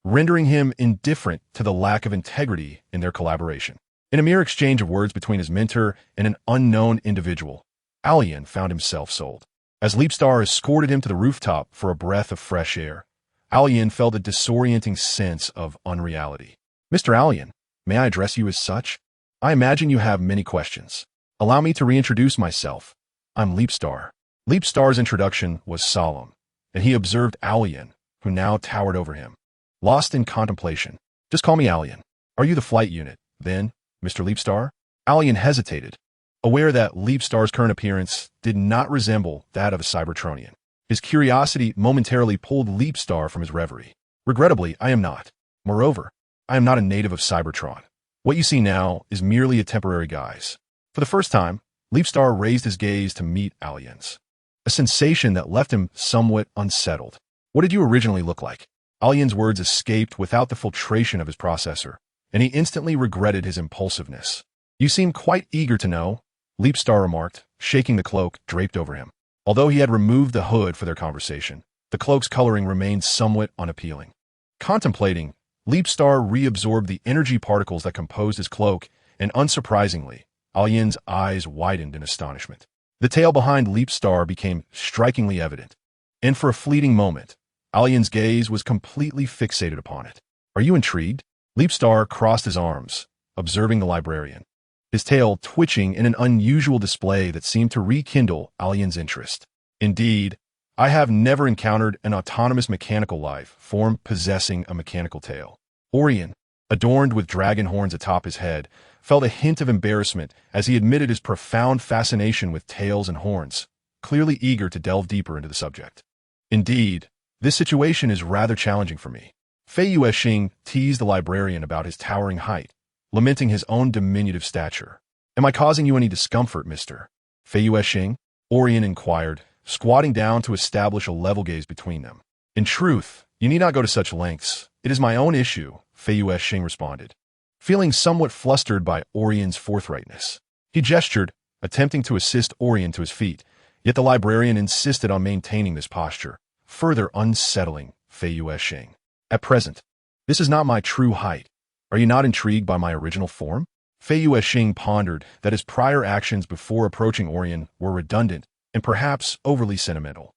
Speaker 1: rendering him indifferent to the lack of integrity in their collaboration. In a mere exchange of words between his mentor and an unknown individual, Alien found himself sold. As Leapstar escorted him to the rooftop for a breath of fresh air, Alien felt a disorienting sense of unreality. "Mr. Alien, may I address you as such? I imagine you have many questions. Allow me to reintroduce myself. I'm Leapstar." Leapstar's introduction was solemn, and he observed Alien, who now towered over him, lost in contemplation. "Just call me Alien. Are you the flight unit, then, Mr. Leapstar?" Alien hesitated, aware that Leapstar's current appearance did not resemble that of a Cybertronian. His curiosity momentarily pulled Leapstar from his reverie. "Regrettably, I am not. Moreover, I am not a native of Cybertron. What you see now is merely a temporary guise." For the first time, Leapstar raised his gaze to meet Alien's, a sensation that left him somewhat unsettled. "What did you originally look like?" Alien's words escaped without the filtration of his processor, and he instantly regretted his impulsiveness. "You seem quite eager to know," Leapstar remarked, shaking the cloak draped over him. Although he had removed the hood for their conversation, the cloak's coloring remained somewhat unappealing. Contemplating, Leapstar reabsorbed the energy particles that composed his cloak, and unsurprisingly, Alien's eyes widened in astonishment. The tale behind Leapstar became strikingly evident, and for a fleeting moment, Alien's gaze was completely fixated upon it. "Are you intrigued?" Leapstar crossed his arms, observing the librarian, his tail twitching in an unusual display that seemed to rekindle Alien's interest. "Indeed, I have never encountered an autonomous mechanical life form possessing a mechanical tail." Orion, adorned with dragon horns atop his head, felt a hint of embarrassment as he admitted his profound fascination with tails and horns, clearly eager to delve deeper into the subject. Indeed, this situation is rather challenging for me. Fei Yuexing teased the librarian about his towering height, lamenting his own diminutive stature. Am I causing you any discomfort, Mr. Fei Yuexing? Orion inquired, squatting down to establish a level gaze between them. In truth, you need not go to such lengths. It is my own issue, Fei Yuexing responded, feeling somewhat flustered by Orion's forthrightness. He gestured, attempting to assist Orion to his feet, yet the librarian insisted on maintaining this posture, further unsettling Fei Yuexing. At present, this is not my true height. Are you not intrigued by my original form? Fei Yuexing pondered that his prior actions before approaching Orion were redundant and perhaps overly sentimental.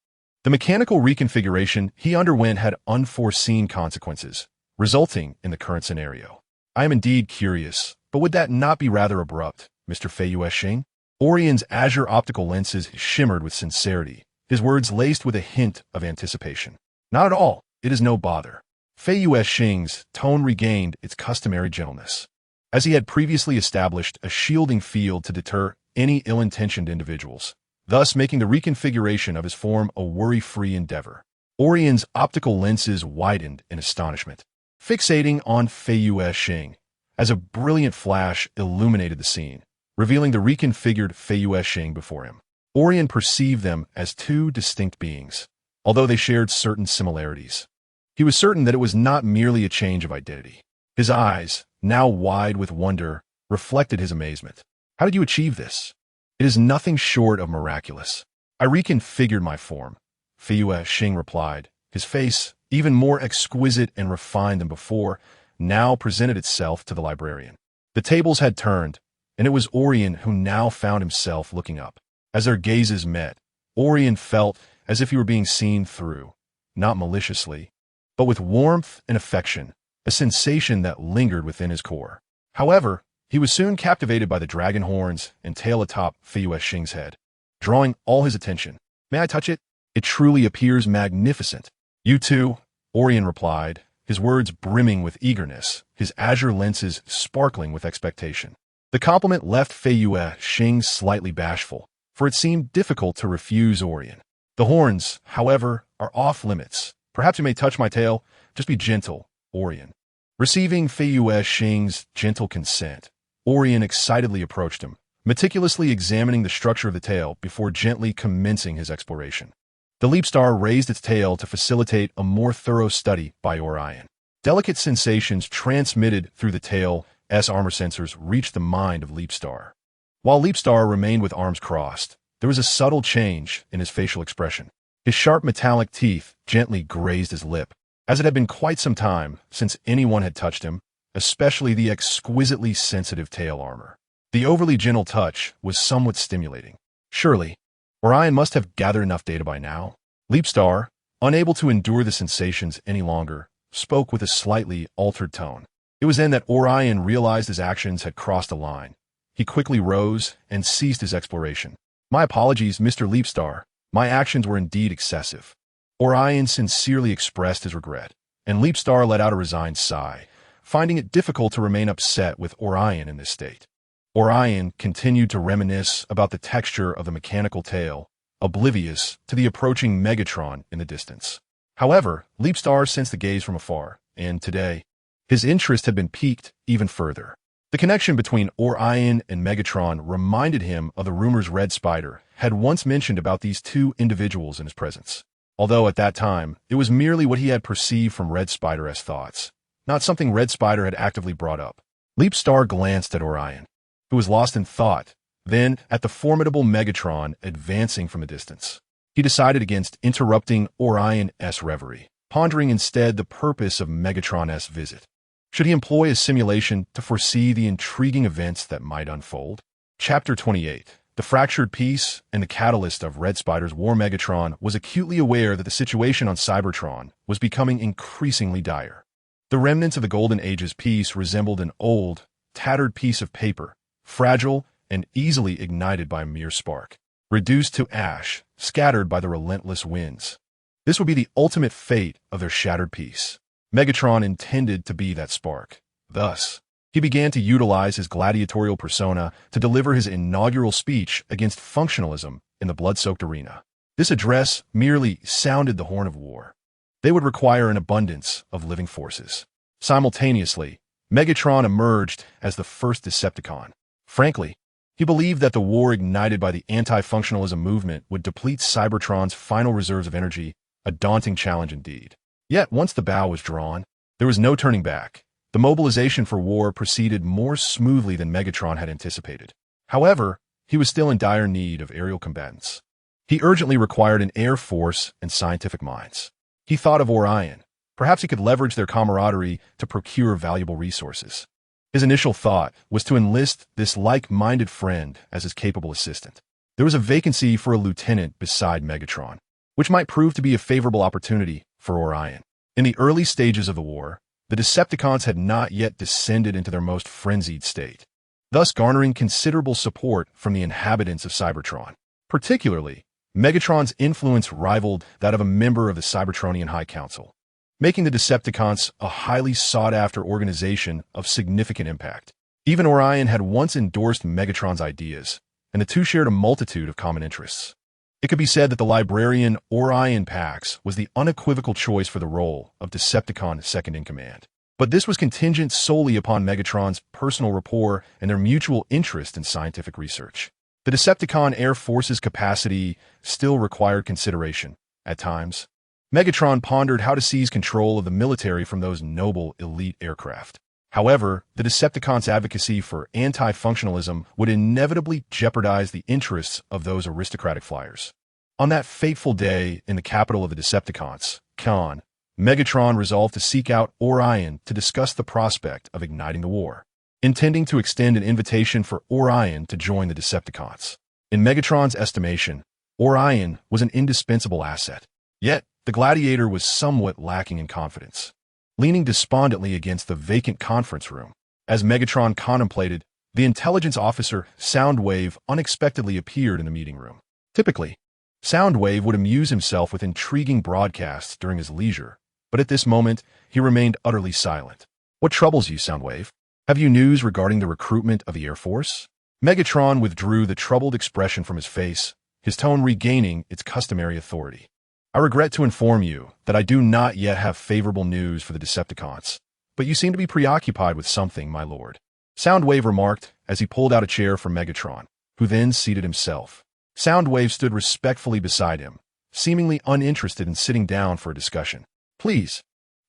Speaker 1: The mechanical reconfiguration he underwent had unforeseen consequences, resulting in the current scenario. I am indeed curious, but would that not be rather abrupt, Mr. Fei Yuexing? Orion's azure optical lenses shimmered with sincerity, his words laced with a hint of anticipation. Not at all. It is no bother. Fei Yuexing's tone regained its customary gentleness, as he had previously established a shielding field to deter any ill-intentioned individuals, thus making the reconfiguration of his form a worry-free endeavor. Orion's optical lenses widened in astonishment, fixating on Fei Yuexing, as a brilliant flash illuminated the scene, revealing the reconfigured Fei Yuexing before him. Orion perceived them as two distinct beings, although they shared certain similarities. He was certain that it was not merely a change of identity. His eyes, now wide with wonder, reflected his amazement. How did you achieve this? It is nothing short of miraculous. I reconfigured my form, Fei Yuexing replied. His face, even more exquisite and refined than before, now presented itself to the librarian. The tables had turned, and it was Orion who now found himself looking up. As their gazes met, Orion felt as if he were being seen through, not maliciously, but with warmth and affection, a sensation that lingered within his core. However, he was soon captivated by the dragon horns and tail atop Fei Yuexing's head, drawing all his attention. May I touch it? It truly appears magnificent. You too, Orion replied, his words brimming with eagerness, his azure lenses sparkling with expectation. The compliment left Fei Yuexing slightly bashful, for it seemed difficult to refuse Orion. The horns, however, are off limits. Perhaps you may touch my tail. Just be gentle, Orion. Receiving Fei Yuexing's gentle consent, Orion excitedly approached him, meticulously examining the structure of the tail before gently commencing his exploration. The Leapstar raised its tail to facilitate a more thorough study by Orion. Delicate sensations transmitted through the tail's armor sensors reached the mind of Leapstar. While Leapstar remained with arms crossed, there was a subtle change in his facial expression. His sharp metallic teeth gently grazed his lip, as it had been quite some time since anyone had touched him, especially the exquisitely sensitive tail armor. The overly gentle touch was somewhat stimulating. Surely, Orion must have gathered enough data by now. Leapstar, unable to endure the sensations any longer, spoke with a slightly altered tone. It was then that Orion realized his actions had crossed a line. He quickly rose and ceased his exploration. My apologies, Mr. Leapstar. My actions were indeed excessive. Orion sincerely expressed his regret, and Leapstar let out a resigned sigh, finding it difficult to remain upset with Orion in this state. Orion continued to reminisce about the texture of the mechanical tail, oblivious to the approaching Megatron in the distance. However, Leapstar sensed the gaze from afar, and today, his interest had been piqued even further. The connection between Orion and Megatron reminded him of the rumors Red Spider had once mentioned about these two individuals in his presence. Although at that time, it was merely what he had perceived from Red Spider's thoughts, not something Red Spider had actively brought up. Leapstar glanced at Orion, who was lost in thought, then at the formidable Megatron advancing from a distance. He decided against interrupting Orion's reverie, pondering instead the purpose of Megatron's visit. Should he employ a simulation to foresee the intriguing events that might unfold? Chapter 28. The fractured piece and the catalyst of Red Spider's war. Megatron was acutely aware that the situation on Cybertron was becoming increasingly dire. The remnants of the Golden Age's piece resembled an old, tattered piece of paper, fragile and easily ignited by a mere spark, reduced to ash, scattered by the relentless winds. This would be the ultimate fate of their shattered piece. Megatron intended to be that spark. Thus, He began to utilize his gladiatorial persona to deliver his inaugural speech against functionalism in the blood-soaked arena. This address merely sounded the horn of war. They would require an abundance of living forces. Simultaneously, Megatron emerged as the first Decepticon. Frankly, he believed that the war ignited by the anti-functionalism movement would deplete Cybertron's final reserves of energy, a daunting challenge indeed. Yet, once the bow was drawn, there was no turning back. The mobilization for war proceeded more smoothly than Megatron had anticipated. However, he was still in dire need of aerial combatants. He urgently required an air force and scientific minds. He thought of Orion. Perhaps he could leverage their camaraderie to procure valuable resources. His initial thought was to enlist this like-minded friend as his capable assistant. There was a vacancy for a lieutenant beside Megatron, which might prove to be a favorable opportunity for Orion. In the early stages of the war, the Decepticons had not yet descended into their most frenzied state, thus garnering considerable support from the inhabitants of Cybertron. Particularly, Megatron's influence rivaled that of a member of the Cybertronian High Council, making the Decepticons a highly sought-after organization of significant impact. Even Orion had once endorsed Megatron's ideas, and the two shared a multitude of common interests. It could be said that the librarian Orion Pax was the unequivocal choice for the role of Decepticon second-in-command. But this was contingent solely upon Megatron's personal rapport and their mutual interest in scientific research. The Decepticon Air Force's capacity still required consideration. At times, Megatron pondered how to seize control of the military from those noble elite aircraft. However, the Decepticons' advocacy for anti-functionalism would inevitably jeopardize the interests of those aristocratic flyers. On that fateful day in the capital of the Decepticons, Khan, Megatron resolved to seek out Orion to discuss the prospect of igniting the war, intending to extend an invitation for Orion to join the Decepticons. In Megatron's estimation, Orion was an indispensable asset. Yet, the gladiator was somewhat lacking in confidence, leaning despondently against the vacant conference room. As Megatron contemplated, the intelligence officer, Soundwave, unexpectedly appeared in the meeting room. Typically, Soundwave would amuse himself with intriguing broadcasts during his leisure, but at this moment, he remained utterly silent. "What troubles you, Soundwave? Have you news regarding the recruitment of the Air Force?" Megatron withdrew the troubled expression from his face, his tone regaining its customary authority. "I regret to inform you that I do not yet have favorable news for the Decepticons, but you seem to be preoccupied with something, my lord," Soundwave remarked as he pulled out a chair for Megatron, who then seated himself. Soundwave stood respectfully beside him, seemingly uninterested in sitting down for a discussion. "Please,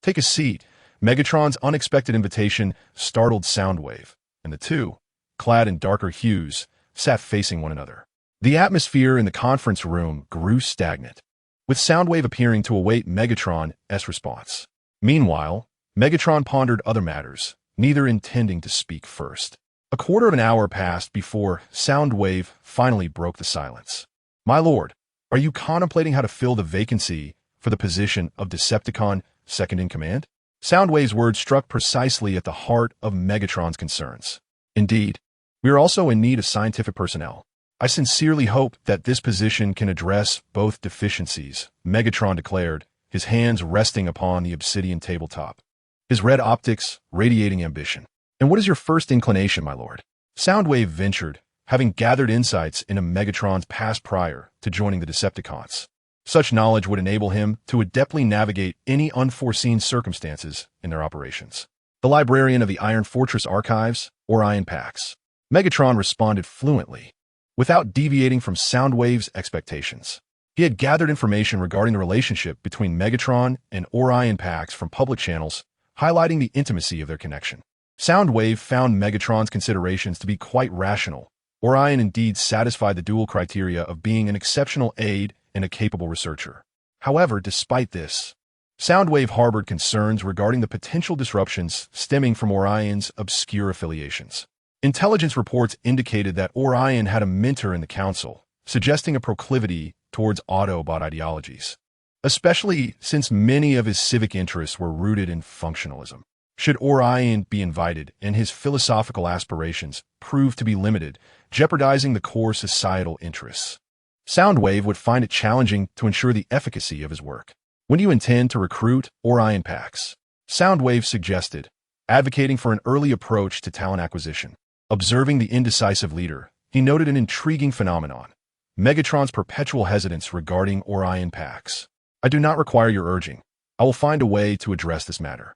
Speaker 1: take a seat." Megatron's unexpected invitation startled Soundwave, and the two, clad in darker hues, sat facing one another. The atmosphere in the conference room grew stagnant, with Soundwave appearing to await Megatron's response. Meanwhile, Megatron pondered other matters, neither intending to speak first. A quarter of an hour passed before Soundwave finally broke the silence. "My lord, are you contemplating how to fill the vacancy for the position of Decepticon second-in-command?" Soundwave's words struck precisely at the heart of Megatron's concerns. "Indeed, we are also in need of scientific personnel. I sincerely hope that this position can address both deficiencies," Megatron declared, his hands resting upon the obsidian tabletop, his red optics radiating ambition. "And what is your first inclination, my lord?" Soundwave ventured, having gathered insights into Megatron's past prior to joining the Decepticons. Such knowledge would enable him to adeptly navigate any unforeseen circumstances in their operations. "The librarian of the Iron Fortress Archives, Orion Pax." Megatron responded fluently, without deviating from Soundwave's expectations. He had gathered information regarding the relationship between Megatron and Orion Pax from public channels, highlighting the intimacy of their connection. Soundwave found Megatron's considerations to be quite rational. Orion indeed satisfied the dual criteria of being an exceptional aide and a capable researcher. However, despite this, Soundwave harbored concerns regarding the potential disruptions stemming from Orion's obscure affiliations. Intelligence reports indicated that Orion had a mentor in the council, suggesting a proclivity towards Autobot ideologies, especially since many of his civic interests were rooted in functionalism. Should Orion be invited and his philosophical aspirations prove to be limited, jeopardizing the core societal interests, Soundwave would find it challenging to ensure the efficacy of his work. "When do you intend to recruit Orion Pax?" Soundwave suggested, advocating for an early approach to talent acquisition. Observing the indecisive leader, he noted an intriguing phenomenon: Megatron's perpetual hesitance regarding Orion Pax. I do not require your urging. I will find a way to address this matter.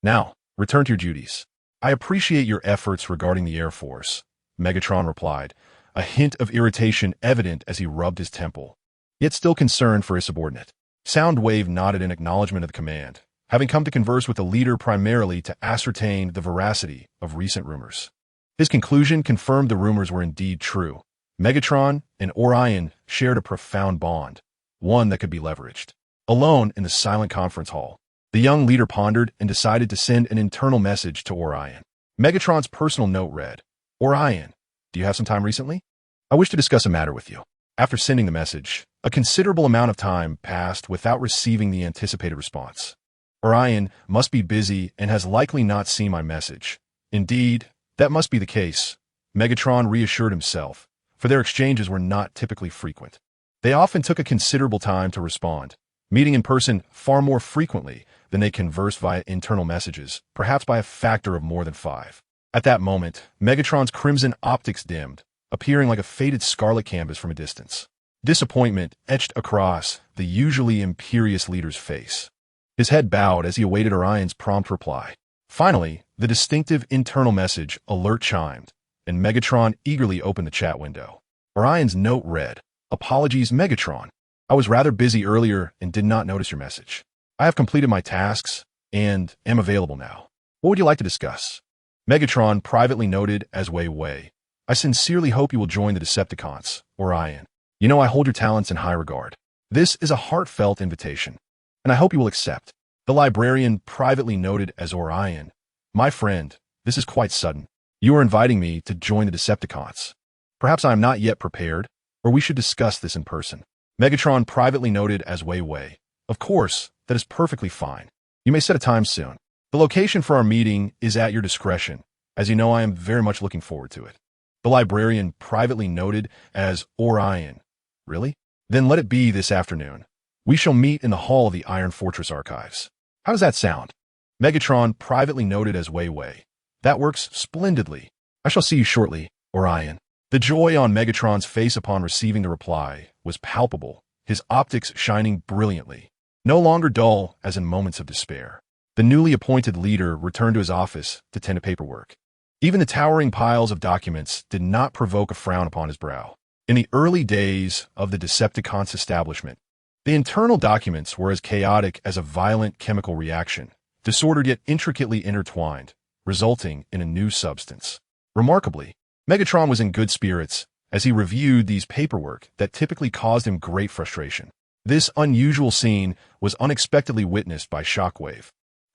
Speaker 1: Now, return to your duties. I appreciate your efforts regarding the Air Force, Megatron replied, a hint of irritation evident as he rubbed his temple, yet still concerned for his subordinate. Soundwave nodded in acknowledgement of the command, having come to converse with the leader primarily to ascertain the veracity of recent rumors. His conclusion confirmed the rumors were indeed true. Megatron and Orion shared a profound bond, one that could be leveraged. Alone in the silent conference hall, the young leader pondered and decided to send an internal message to Orion. Megatron's personal note read, Orion, do you have some time recently? I wish to discuss a matter with you. After sending the message, a considerable amount of time passed without receiving the anticipated response. Orion must be busy and has likely not seen my message. Indeed, that must be the case, Megatron reassured himself, for their exchanges were not typically frequent. They often took a considerable time to respond, meeting in person far more frequently than they conversed via internal messages, perhaps by a factor of more than 5. At that moment, Megatron's crimson optics dimmed, appearing like a faded scarlet canvas from a distance. Disappointment etched across the usually imperious leader's face. His head bowed as he awaited Orion's prompt reply. Finally, the distinctive internal message alert chimed, and Megatron eagerly opened the chat window. Orion's note read, Apologies, Megatron. I was rather busy earlier and did not notice your message. I have completed my tasks and am available now. What would you like to discuss? Megatron privately noted as Wei. I sincerely hope you will join the Decepticons, Orion. You know I hold your talents in high regard. This is a heartfelt invitation, and I hope you will accept. The librarian privately noted as Orion. My friend, this is quite sudden. You are inviting me to join the Decepticons. Perhaps I am not yet prepared, or we should discuss this in person. Megatron privately noted as Wei. Of course, that is perfectly fine. You may set a time soon. The location for our meeting is at your discretion. As you know, I am very much looking forward to it. The librarian privately noted as Orion. Really? Then let it be this afternoon. We shall meet in the hall of the Iron Fortress Archives. How does that sound? Megatron privately noted as Wei. That works splendidly. I shall see you shortly, Orion. The joy on Megatron's face upon receiving the reply was palpable, his optics shining brilliantly, no longer dull as in moments of despair. The newly appointed leader returned to his office to tend to paperwork. Even the towering piles of documents did not provoke a frown upon his brow. In the early days of the Decepticons' establishment, the internal documents were as chaotic as a violent chemical reaction, disordered yet intricately intertwined, resulting in a new substance. Remarkably, Megatron was in good spirits as he reviewed these paperwork that typically caused him great frustration. This unusual scene was unexpectedly witnessed by Shockwave,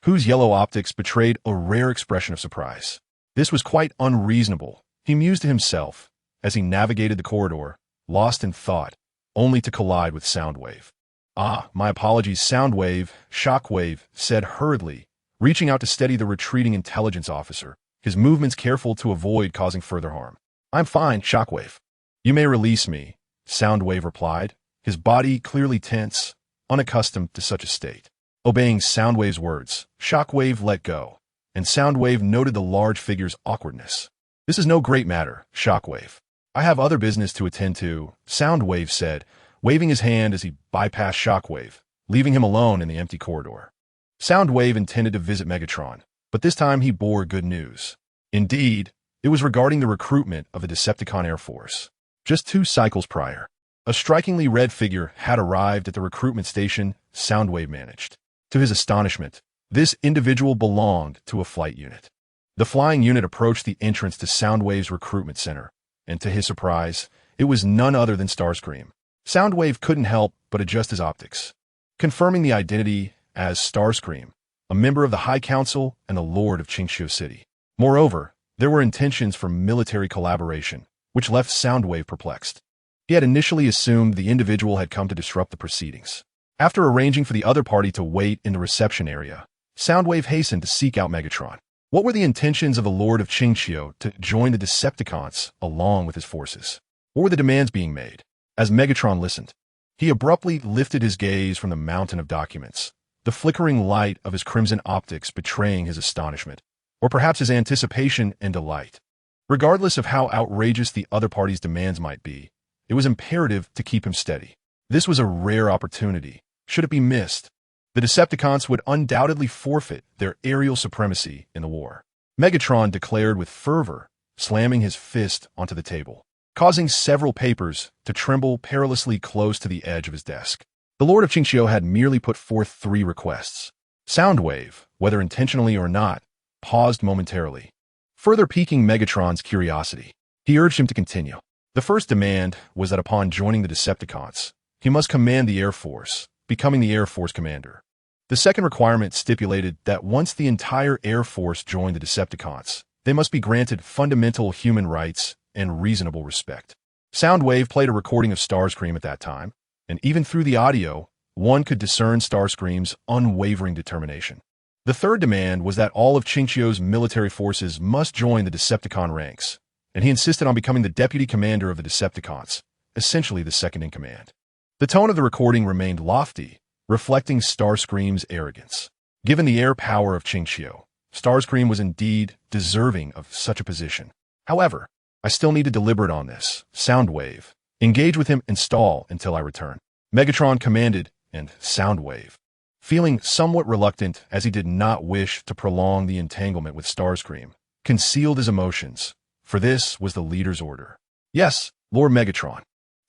Speaker 1: whose yellow optics betrayed a rare expression of surprise. This was quite unreasonable, he mused to himself as he navigated the corridor, lost in thought, only to collide with Soundwave. My apologies, Soundwave, Shockwave said hurriedly, reaching out to steady the retreating intelligence officer, his movements careful to avoid causing further harm. I'm fine, Shockwave. You may release me, Soundwave replied, his body clearly tense, unaccustomed to such a state. Obeying Soundwave's words, Shockwave let go, and Soundwave noted the large figure's awkwardness. This is no great matter, Shockwave. I have other business to attend to, Soundwave said, waving his hand as he bypassed Shockwave, leaving him alone in the empty corridor. Soundwave intended to visit Megatron, but this time he bore good news. Indeed, it was regarding the recruitment of the Decepticon Air Force. Just 2 cycles prior, a strikingly red figure had arrived at the recruitment station Soundwave managed. To his astonishment, this individual belonged to a flight unit. The flying unit approached the entrance to Soundwave's recruitment center, and to his surprise, it was none other than Starscream. Soundwave couldn't help but adjust his optics, confirming the identity as Starscream, a member of the High Council and the Lord of Qingqiu City. Moreover, there were intentions for military collaboration, which left Soundwave perplexed. He had initially assumed the individual had come to disrupt the proceedings. After arranging for the other party to wait in the reception area, Soundwave hastened to seek out Megatron. What were the intentions of the Lord of Qingqiu to join the Decepticons along with his forces? What were the demands being made? As Megatron listened, he abruptly lifted his gaze from the mountain of documents, the flickering light of his crimson optics betraying his astonishment. or perhaps his anticipation and delight. Regardless of how outrageous the other party's demands might be, it was imperative to keep him steady. This was a rare opportunity. Should it be missed, the Decepticons would undoubtedly forfeit their aerial supremacy in the war. Megatron declared with fervor, slamming his fist onto the table, causing several papers to tremble perilously close to the edge of his desk. The Lord of Qingqiu had merely put forth 3 requests. Soundwave, whether intentionally or not, paused momentarily, further piquing Megatron's curiosity. He urged him to continue. The first demand was that upon joining the Decepticons, he must command the Air Force, becoming the Air Force commander. The second requirement stipulated that once the entire Air Force joined the Decepticons, they must be granted fundamental human rights and reasonable respect. Soundwave played a recording of Starscream at that time, and even through the audio, one could discern Starscream's unwavering determination. The third demand was that all of Qingqiu's military forces must join the Decepticon ranks, and he insisted on becoming the deputy commander of the Decepticons, essentially the second in command. The tone of the recording remained lofty, reflecting Starscream's arrogance. Given the air power of Qingqiu, Starscream was indeed deserving of such a position. However, I still need to deliberate on this. Soundwave, engage with him and stall until I return. Megatron commanded, and Soundwave, feeling somewhat reluctant as he did not wish to prolong the entanglement with Starscream, concealed his emotions, for this was the leader's order. Yes, Lord Megatron.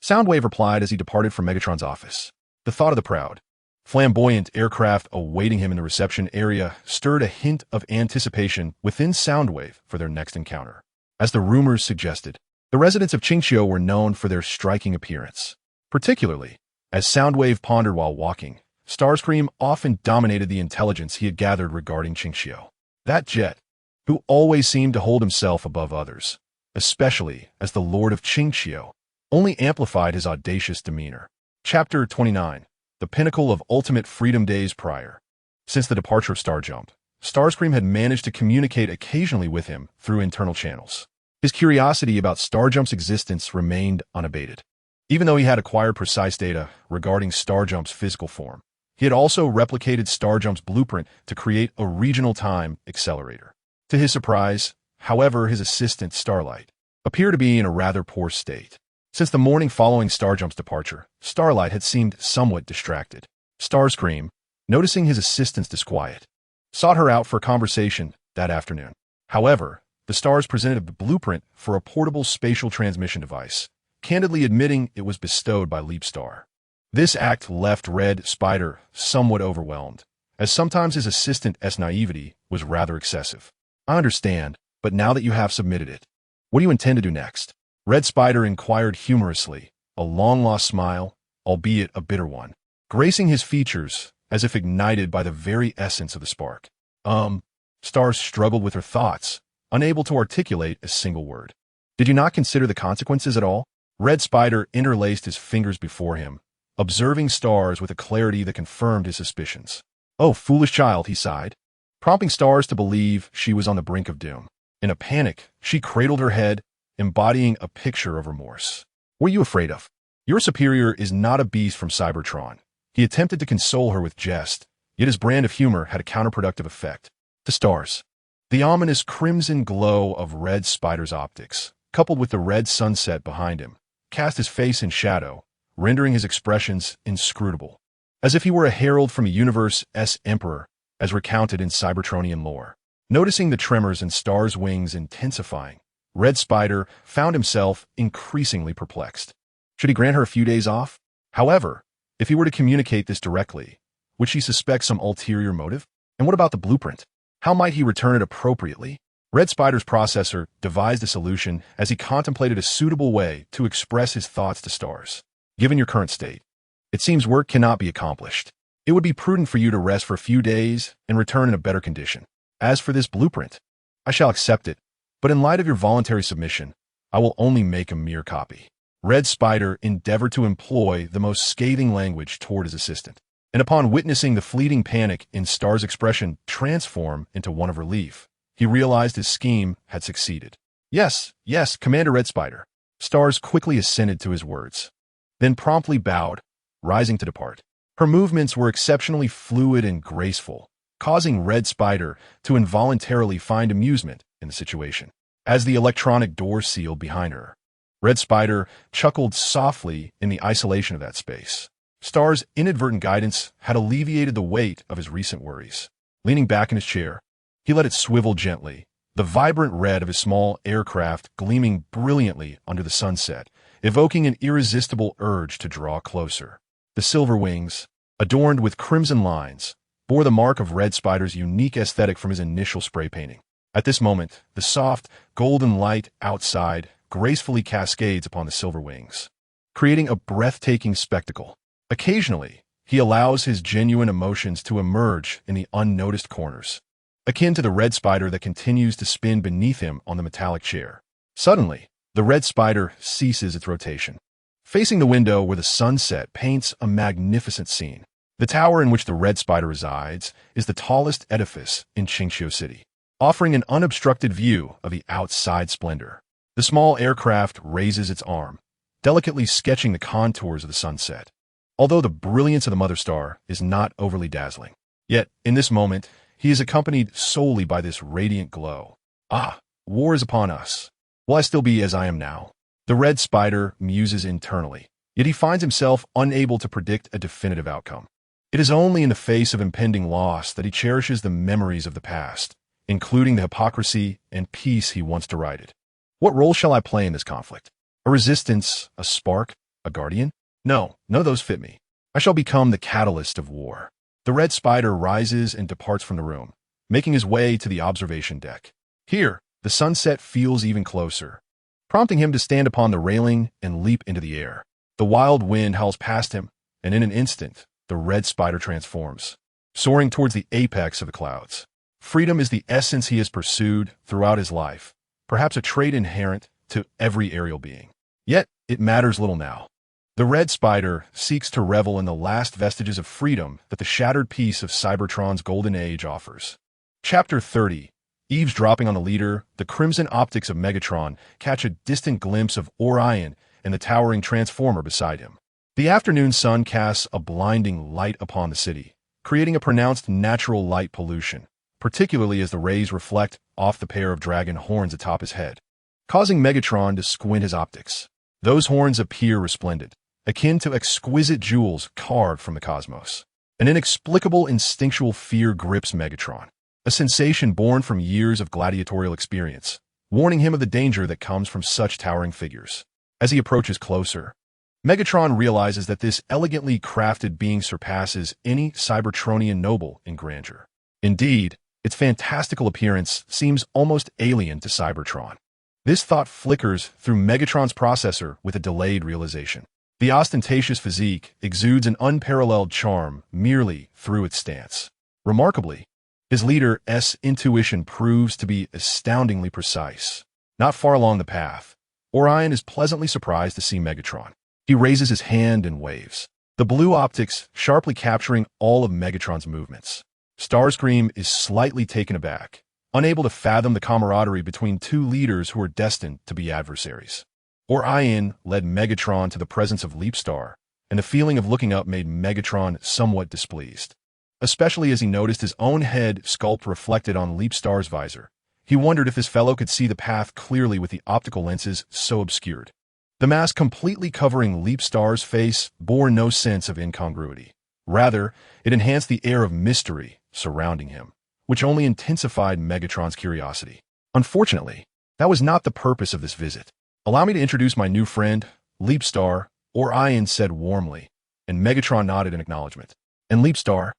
Speaker 1: Soundwave replied as he departed from Megatron's office. The thought of the proud, flamboyant aircraft awaiting him in the reception area stirred a hint of anticipation within Soundwave for their next encounter. As the rumors suggested, the residents of Qingqiu were known for their striking appearance. Particularly, as Soundwave pondered while walking, Starscream often dominated the intelligence he had gathered regarding Qingqiu. That jet, who always seemed to hold himself above others, especially as the Lord of Qingqiu, only amplified his audacious demeanor. Chapter 29. The pinnacle of ultimate freedom days prior. Since the departure of Starjump, Starscream had managed to communicate occasionally with him through internal channels. His curiosity about Starjump's existence remained unabated. Even though he had acquired precise data regarding Starjump's physical form, he had also replicated Starjump's blueprint to create a regional time accelerator. To his surprise, however, his assistant, Starlight, appeared to be in a rather poor state. Since the morning following Starjump's departure, Starlight had seemed somewhat distracted. Starscream, noticing his assistant's disquiet, sought her out for a conversation that afternoon. However, the Stars presented a blueprint for a portable spatial transmission device, candidly admitting it was bestowed by Leapstar. This act left Red Spider somewhat overwhelmed, as sometimes his assistant's naivety was rather excessive. I understand, but now that you have submitted it, what do you intend to do next? Red Spider inquired humorously, a long-lost smile, albeit a bitter one, gracing his features as if ignited by the very essence of the spark. Stars struggled with her thoughts, unable to articulate a single word. Did you not consider the consequences at all? Red Spider interlaced his fingers before him, observing Stars with a clarity that confirmed his suspicions. Oh, foolish child, he sighed, prompting Stars to believe she was on the brink of doom. In a panic, she cradled her head, embodying a picture of remorse. What are you afraid of? Your superior is not a beast from Cybertron. He attempted to console her with jest, yet his brand of humor had a counterproductive effect. To Stars, the ominous crimson glow of Red Spider's optics, coupled with the red sunset behind him, cast his face in shadow, rendering his expressions inscrutable, as if he were a herald from a universe's emperor, as recounted in Cybertronian lore. Noticing the tremors in Star's wings intensifying, Red Spider found himself increasingly perplexed. Should he grant her a few days off? However, if he were to communicate this directly, would she suspect some ulterior motive? And what about the blueprint? How might he return it appropriately? Red Spider's processor devised a solution as he contemplated a suitable way to express his thoughts to Stars. Given your current state, it seems work cannot be accomplished. It would be prudent for you to rest for a few days and return in a better condition. As for this blueprint, I shall accept it, but in light of your voluntary submission, I will only make a mere copy. Red Spider endeavored to employ the most scathing language toward his assistant, and upon witnessing the fleeting panic in Star's expression transform into one of relief, he realized his scheme had succeeded. Yes, Commander Red Spider. Stars quickly assented to his words, then promptly bowed, rising to depart. Her movements were exceptionally fluid and graceful, causing Red Spider to involuntarily find amusement in the situation. As the electronic door sealed behind her, Red Spider chuckled softly in the isolation of that space. Star's inadvertent guidance had alleviated the weight of his recent worries. Leaning back in his chair, he let it swivel gently, the vibrant red of his small aircraft gleaming brilliantly under the sunset, evoking an irresistible urge to draw closer. The silver wings, adorned with crimson lines, bore the mark of Red Spider's unique aesthetic from his initial spray painting. At this moment, the soft, golden light outside gracefully cascades upon the silver wings, creating a breathtaking spectacle. Occasionally, he allows his genuine emotions to emerge in the unnoticed corners, akin to the Red Spider that continues to spin beneath him on the metallic chair. Suddenly, the Red Spider ceases its rotation. Facing the window where the sunset paints a magnificent scene, the tower in which the Red Spider resides is the tallest edifice in Qingqiu City, offering an unobstructed view of the outside splendor. The small aircraft raises its arm, delicately sketching the contours of the sunset. Although the brilliance of the mother star is not overly dazzling, yet in this moment, he is accompanied solely by this radiant glow. Ah, war is upon us. Will I still be as I am now? The Red Spider muses internally, yet he finds himself unable to predict a definitive outcome. It is only in the face of impending loss that he cherishes the memories of the past, including the hypocrisy and peace he once derided. What role shall I play in this conflict? A resistance, a spark, a guardian? No, none of those fit me. I shall become the catalyst of war. The Red Spider rises and departs from the room, making his way to the observation deck. Here, the sunset feels even closer, prompting him to stand upon the railing and leap into the air. The wild wind howls past him, and in an instant, the Red Spider transforms, soaring towards the apex of the clouds. Freedom is the essence he has pursued throughout his life, perhaps a trait inherent to every aerial being. Yet, it matters little now. The Red Spider seeks to revel in the last vestiges of freedom that the shattered piece of Cybertron's golden age offers. Chapter 30. Eavesdropping on the leader, the crimson optics of Megatron catch a distant glimpse of Orion and the towering transformer beside him. The afternoon sun casts a blinding light upon the city, creating a pronounced natural light pollution, particularly as the rays reflect off the pair of dragon horns atop his head, causing Megatron to squint his optics. Those horns appear resplendent, akin to exquisite jewels carved from the cosmos. An inexplicable instinctual fear grips Megatron, a sensation born from years of gladiatorial experience, warning him of the danger that comes from such towering figures. As he approaches closer, Megatron realizes that this elegantly crafted being surpasses any Cybertronian noble in grandeur. Indeed, its fantastical appearance seems almost alien to Cybertron. This thought flickers through Megatron's processor with a delayed realization. The ostentatious physique exudes an unparalleled charm merely through its stance. Remarkably, his leader's intuition proves to be astoundingly precise. Not far along the path, Orion is pleasantly surprised to see Megatron. He raises his hand and waves, the blue optics sharply capturing all of Megatron's movements. Starscream is slightly taken aback, unable to fathom the camaraderie between two leaders who are destined to be adversaries. Orion led Megatron to the presence of Leapstar, and the feeling of looking up made Megatron somewhat displeased. Especially as he noticed his own head sculpt reflected on Leapstar's visor. He wondered if this fellow could see the path clearly with the optical lenses so obscured. The mask completely covering Leapstar's face bore no sense of incongruity. Rather, it enhanced the air of mystery surrounding him, which only intensified Megatron's curiosity. Unfortunately, that was not the purpose of this visit. Allow me to introduce my new friend, Leapstar, Orion said warmly, and Megatron nodded in acknowledgement. And Leapstar,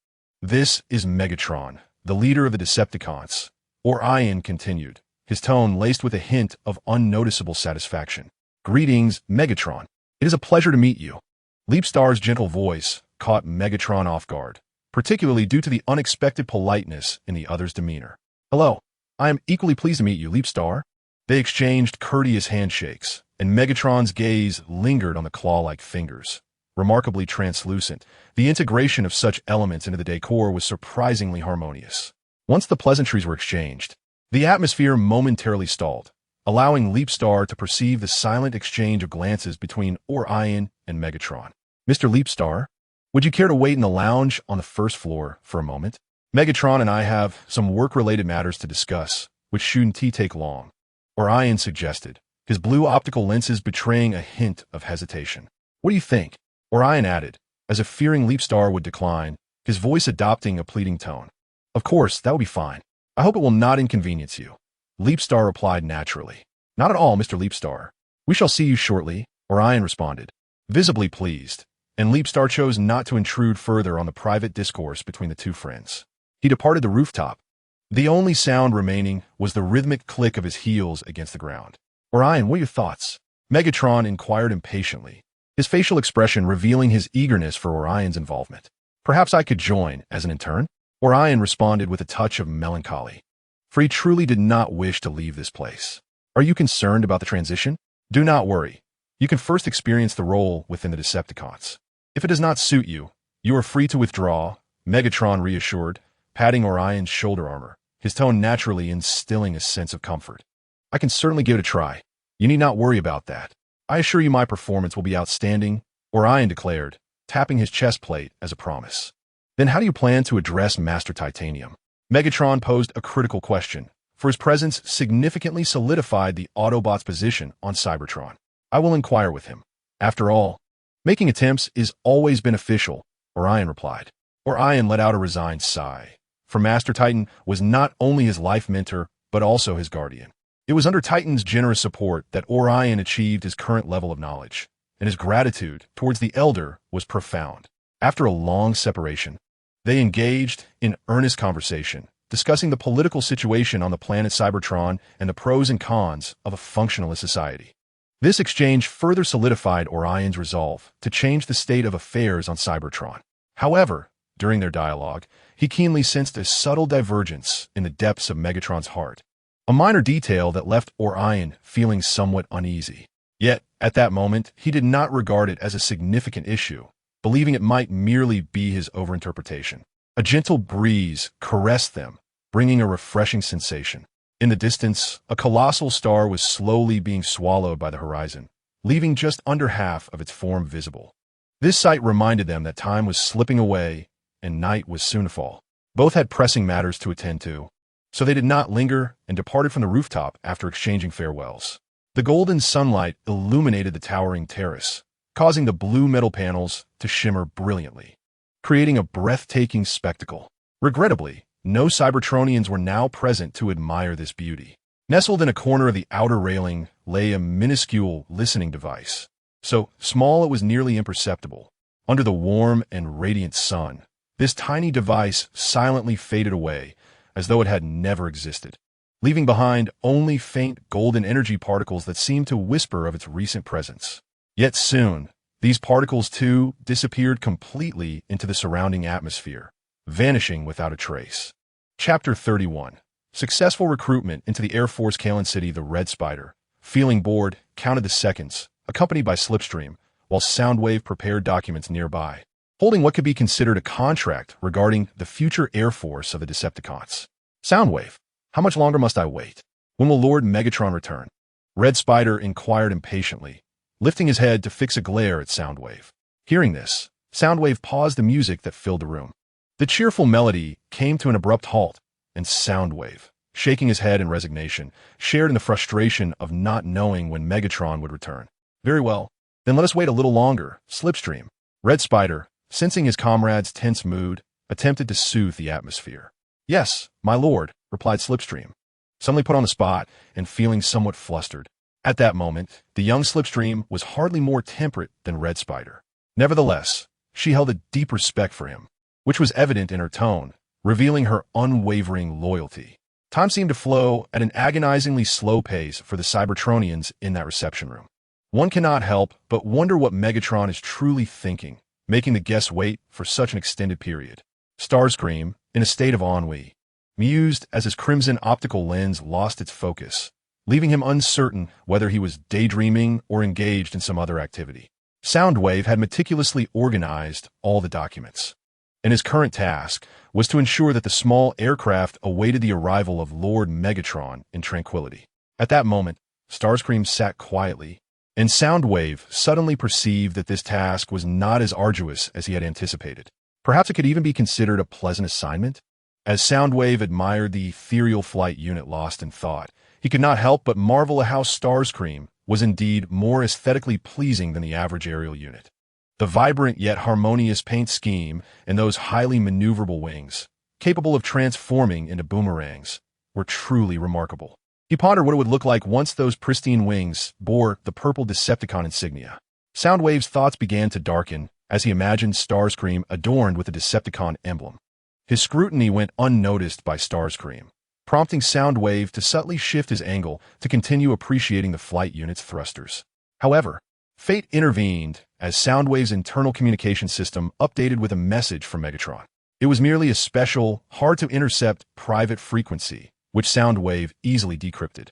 Speaker 1: this is Megatron, the leader of the Decepticons, Orion continued, his tone laced with a hint of unnoticeable satisfaction. Greetings, Megatron. It is a pleasure to meet you. Leapstar's gentle voice caught Megatron off guard, particularly due to the unexpected politeness in the other's demeanor. Hello, I am equally pleased to meet you, Leapstar. They exchanged courteous handshakes, and Megatron's gaze lingered on the claw-like fingers. Remarkably translucent, the integration of such elements into the decor was surprisingly harmonious. Once the pleasantries were exchanged, the atmosphere momentarily stalled, allowing Leapstar to perceive the silent exchange of glances between Orion and Megatron. Mr. Leapstar, would you care to wait in the lounge on the first floor for a moment? Megatron and I have some work-related matters to discuss, which shouldn't take long. Orion suggested, his blue optical lenses betraying a hint of hesitation. What do you think? Orion added, as if fearing Leapstar would decline, his voice adopting a pleading tone. Of course, that will be fine. I hope it will not inconvenience you. Leapstar replied naturally. Not at all, Mr. Leapstar. We shall see you shortly, Orion responded, visibly pleased, and Leapstar chose not to intrude further on the private discourse between the two friends. He departed the rooftop. The only sound remaining was the rhythmic click of his heels against the ground. Orion, what are your thoughts? Megatron inquired impatiently, his facial expression revealing his eagerness for Orion's involvement. Perhaps I could join as an intern? Orion responded with a touch of melancholy, for he truly did not wish to leave this place. Are you concerned about the transition? Do not worry. You can first experience the role within the Decepticons. If it does not suit you, you are free to withdraw, Megatron reassured, patting Orion's shoulder armor, his tone naturally instilling a sense of comfort. I can certainly give it a try. You need not worry about that. I assure you my performance will be outstanding, Orion declared, tapping his chest plate as a promise. Then how do you plan to address Master Titanium? Megatron posed a critical question, for his presence significantly solidified the Autobot's position on Cybertron. I will inquire with him. After all, making attempts is always beneficial, Orion replied. Orion let out a resigned sigh, for Master Titan was not only his life mentor, but also his guardian. It was under Titan's generous support that Orion achieved his current level of knowledge, and his gratitude towards the Elder was profound. After a long separation, they engaged in earnest conversation, discussing the political situation on the planet Cybertron and the pros and cons of a functionalist society. This exchange further solidified Orion's resolve to change the state of affairs on Cybertron. However, during their dialogue, he keenly sensed a subtle divergence in the depths of Megatron's heart, a minor detail that left Orion feeling somewhat uneasy. Yet, at that moment, he did not regard it as a significant issue, believing it might merely be his overinterpretation. A gentle breeze caressed them, bringing a refreshing sensation. In the distance, a colossal star was slowly being swallowed by the horizon, leaving just under half of its form visible. This sight reminded them that time was slipping away and night was soon to fall. Both had pressing matters to attend to, so they did not linger and departed from the rooftop after exchanging farewells. The golden sunlight illuminated the towering terrace, causing the blue metal panels to shimmer brilliantly, creating a breathtaking spectacle. Regrettably, no Cybertronians were now present to admire this beauty. Nestled in a corner of the outer railing lay a minuscule listening device, so small it was nearly imperceptible. Under the warm and radiant sun, this tiny device silently faded away as though it had never existed, leaving behind only faint golden energy particles that seemed to whisper of its recent presence. Yet soon, these particles too disappeared completely into the surrounding atmosphere, vanishing without a trace. Chapter 31. Successful recruitment into the Air Force Kalen City. The Red Spider, feeling bored, counted the seconds, accompanied by Slipstream, while Soundwave prepared documents nearby, holding what could be considered a contract regarding the future Air Force of the Decepticons. Soundwave, how much longer must I wait? When will Lord Megatron return? Red Spider inquired impatiently, lifting his head to fix a glare at Soundwave. Hearing this, Soundwave paused the music that filled the room. The cheerful melody came to an abrupt halt, and Soundwave, shaking his head in resignation, shared in the frustration of not knowing when Megatron would return. Very well, then let us wait a little longer, Slipstream. Red Spider, sensing his comrade's tense mood, attempted to soothe the atmosphere. Yes, my lord, replied Slipstream, suddenly put on the spot and feeling somewhat flustered. At that moment, the young Slipstream was hardly more temperate than Red Spider. Nevertheless, she held a deep respect for him, which was evident in her tone, revealing her unwavering loyalty. Time seemed to flow at an agonizingly slow pace for the Cybertronians in that reception room. One cannot help but wonder what Megatron is truly thinking, making the guests wait for such an extended period. Starscream, in a state of ennui, mused as his crimson optical lens lost its focus, leaving him uncertain whether he was daydreaming or engaged in some other activity. Soundwave had meticulously organized all the documents, and his current task was to ensure that the small aircraft awaited the arrival of Lord Megatron in tranquility. At that moment, Starscream sat quietly, and Soundwave suddenly perceived that this task was not as arduous as he had anticipated. Perhaps it could even be considered a pleasant assignment? As Soundwave admired the ethereal flight unit lost in thought, he could not help but marvel at how Starscream was indeed more aesthetically pleasing than the average aerial unit. The vibrant yet harmonious paint scheme and those highly maneuverable wings, capable of transforming into boomerangs, were truly remarkable. He pondered what it would look like once those pristine wings bore the purple Decepticon insignia. Soundwave's thoughts began to darken as he imagined Starscream adorned with the Decepticon emblem. His scrutiny went unnoticed by Starscream, prompting Soundwave to subtly shift his angle to continue appreciating the flight unit's thrusters. However, fate intervened as Soundwave's internal communication system updated with a message from Megatron. It was merely a special, hard-to-intercept private frequency, which Soundwave easily decrypted.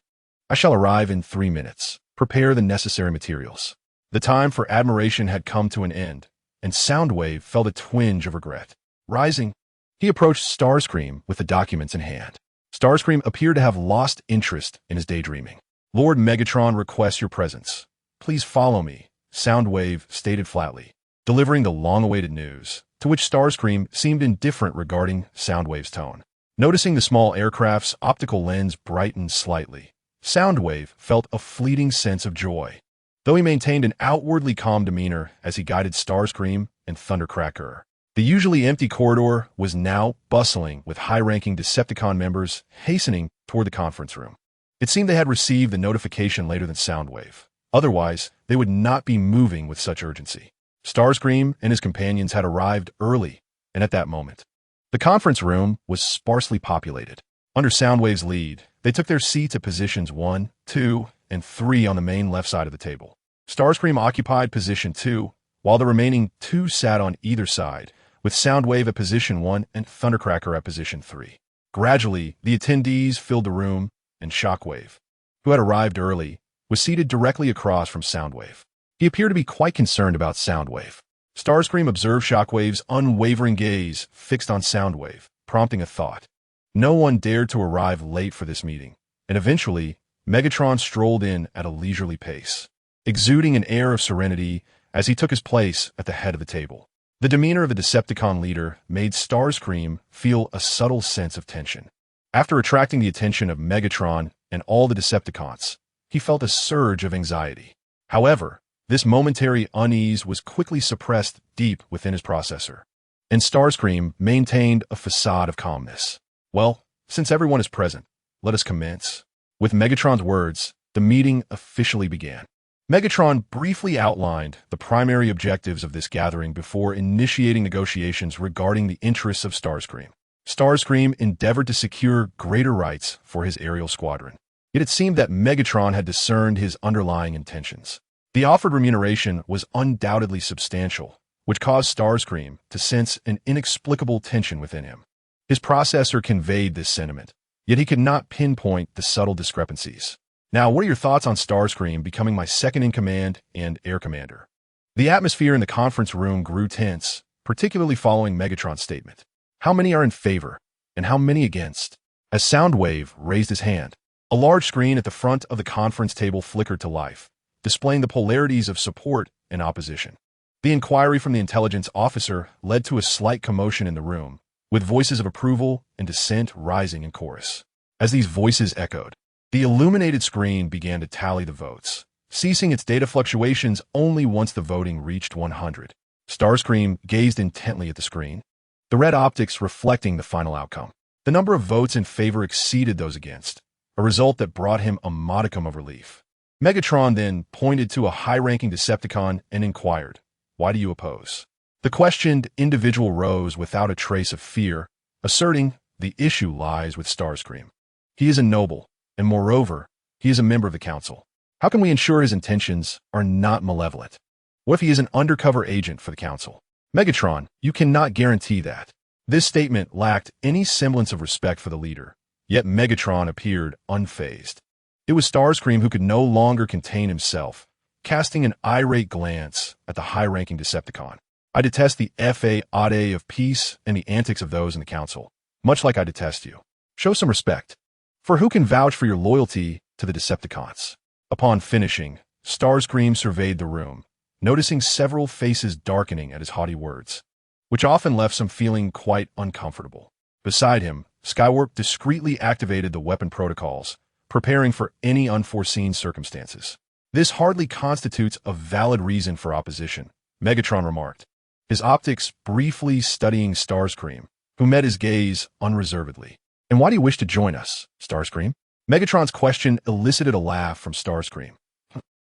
Speaker 1: I shall arrive in 3 minutes. Prepare the necessary materials. The time for admiration had come to an end, and Soundwave felt a twinge of regret. Rising, he approached Starscream with the documents in hand. Starscream appeared to have lost interest in his daydreaming. Lord Megatron requests your presence. Please follow me, Soundwave stated flatly, delivering the long-awaited news, to which Starscream seemed indifferent regarding Soundwave's tone. Noticing the small aircraft's optical lens brighten slightly, Soundwave felt a fleeting sense of joy, though he maintained an outwardly calm demeanor as he guided Starscream and Thundercracker. The usually empty corridor was now bustling with high-ranking Decepticon members hastening toward the conference room. It seemed they had received the notification later than Soundwave. Otherwise, they would not be moving with such urgency. Starscream and his companions had arrived early, and at that moment, the conference room was sparsely populated. Under Soundwave's lead, they took their seats at positions 1, 2, and 3 on the main left side of the table. Starscream occupied position 2, while the remaining 2 sat on either side, with Soundwave at position 1 and Thundercracker at position 3. Gradually, the attendees filled the room, and Shockwave, who had arrived early, was seated directly across from Soundwave. He appeared to be quite concerned about Soundwave. Starscream observed Shockwave's unwavering gaze fixed on Soundwave, prompting a thought. No one dared to arrive late for this meeting, and eventually, Megatron strolled in at a leisurely pace, exuding an air of serenity as he took his place at the head of the table. The demeanor of the Decepticon leader made Starscream feel a subtle sense of tension. After attracting the attention of Megatron and all the Decepticons, he felt a surge of anxiety. However, this momentary unease was quickly suppressed deep within his processor, and Starscream maintained a facade of calmness. Well, since everyone is present, let us commence. With Megatron's words, the meeting officially began. Megatron briefly outlined the primary objectives of this gathering before initiating negotiations regarding the interests of Starscream. Starscream endeavored to secure greater rights for his aerial squadron. Yet it seemed that Megatron had discerned his underlying intentions. The offered remuneration was undoubtedly substantial, which caused Starscream to sense an inexplicable tension within him. His processor conveyed this sentiment, yet he could not pinpoint the subtle discrepancies. Now, what are your thoughts on Starscream becoming my second-in-command and air commander? The atmosphere in the conference room grew tense, particularly following Megatron's statement. How many are in favor, and how many against? As Soundwave raised his hand, a large screen at the front of the conference table flickered to life, displaying the polarities of support and opposition. The inquiry from the intelligence officer led to a slight commotion in the room, with voices of approval and dissent rising in chorus. As these voices echoed, the illuminated screen began to tally the votes, ceasing its data fluctuations only once the voting reached 100. Starscream gazed intently at the screen, the red optics reflecting the final outcome. The number of votes in favor exceeded those against, a result that brought him a modicum of relief. Megatron then pointed to a high-ranking Decepticon and inquired, "Why do you oppose?" The questioned individual rose without a trace of fear, asserting, "The issue lies with Starscream. He is a noble, and moreover, he is a member of the Council. How can we ensure his intentions are not malevolent? What if he is an undercover agent for the Council? Megatron, you cannot guarantee that." This statement lacked any semblance of respect for the leader, yet Megatron appeared unfazed. It was Starscream who could no longer contain himself, casting an irate glance at the high-ranking Decepticon. "I detest the fa-ade of peace and the antics of those in the Council, much like I detest you. Show some respect. For who can vouch for your loyalty to the Decepticons?" Upon finishing, Starscream surveyed the room, noticing several faces darkening at his haughty words, which often left some feeling quite uncomfortable. Beside him, Skywarp discreetly activated the weapon protocols, preparing for any unforeseen circumstances. This hardly constitutes a valid reason for opposition, Megatron remarked, his optics briefly studying Starscream, who met his gaze unreservedly. And why do you wish to join us, Starscream? Megatron's question elicited a laugh from Starscream.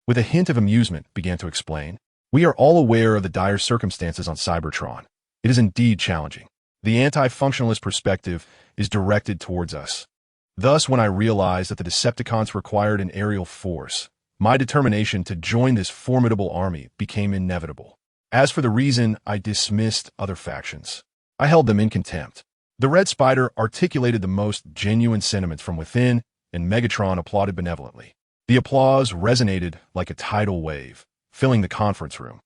Speaker 1: With a hint of amusement, began to explain, we are all aware of the dire circumstances on Cybertron. It is indeed challenging. The anti-functionalist perspective is directed towards us. Thus, when I realized that the Decepticons required an aerial force, my determination to join this formidable army became inevitable. As for the reason, I dismissed other factions. I held them in contempt. The Red Spider articulated the most genuine sentiments from within, and Megatron applauded benevolently. The applause resonated like a tidal wave, filling the conference room.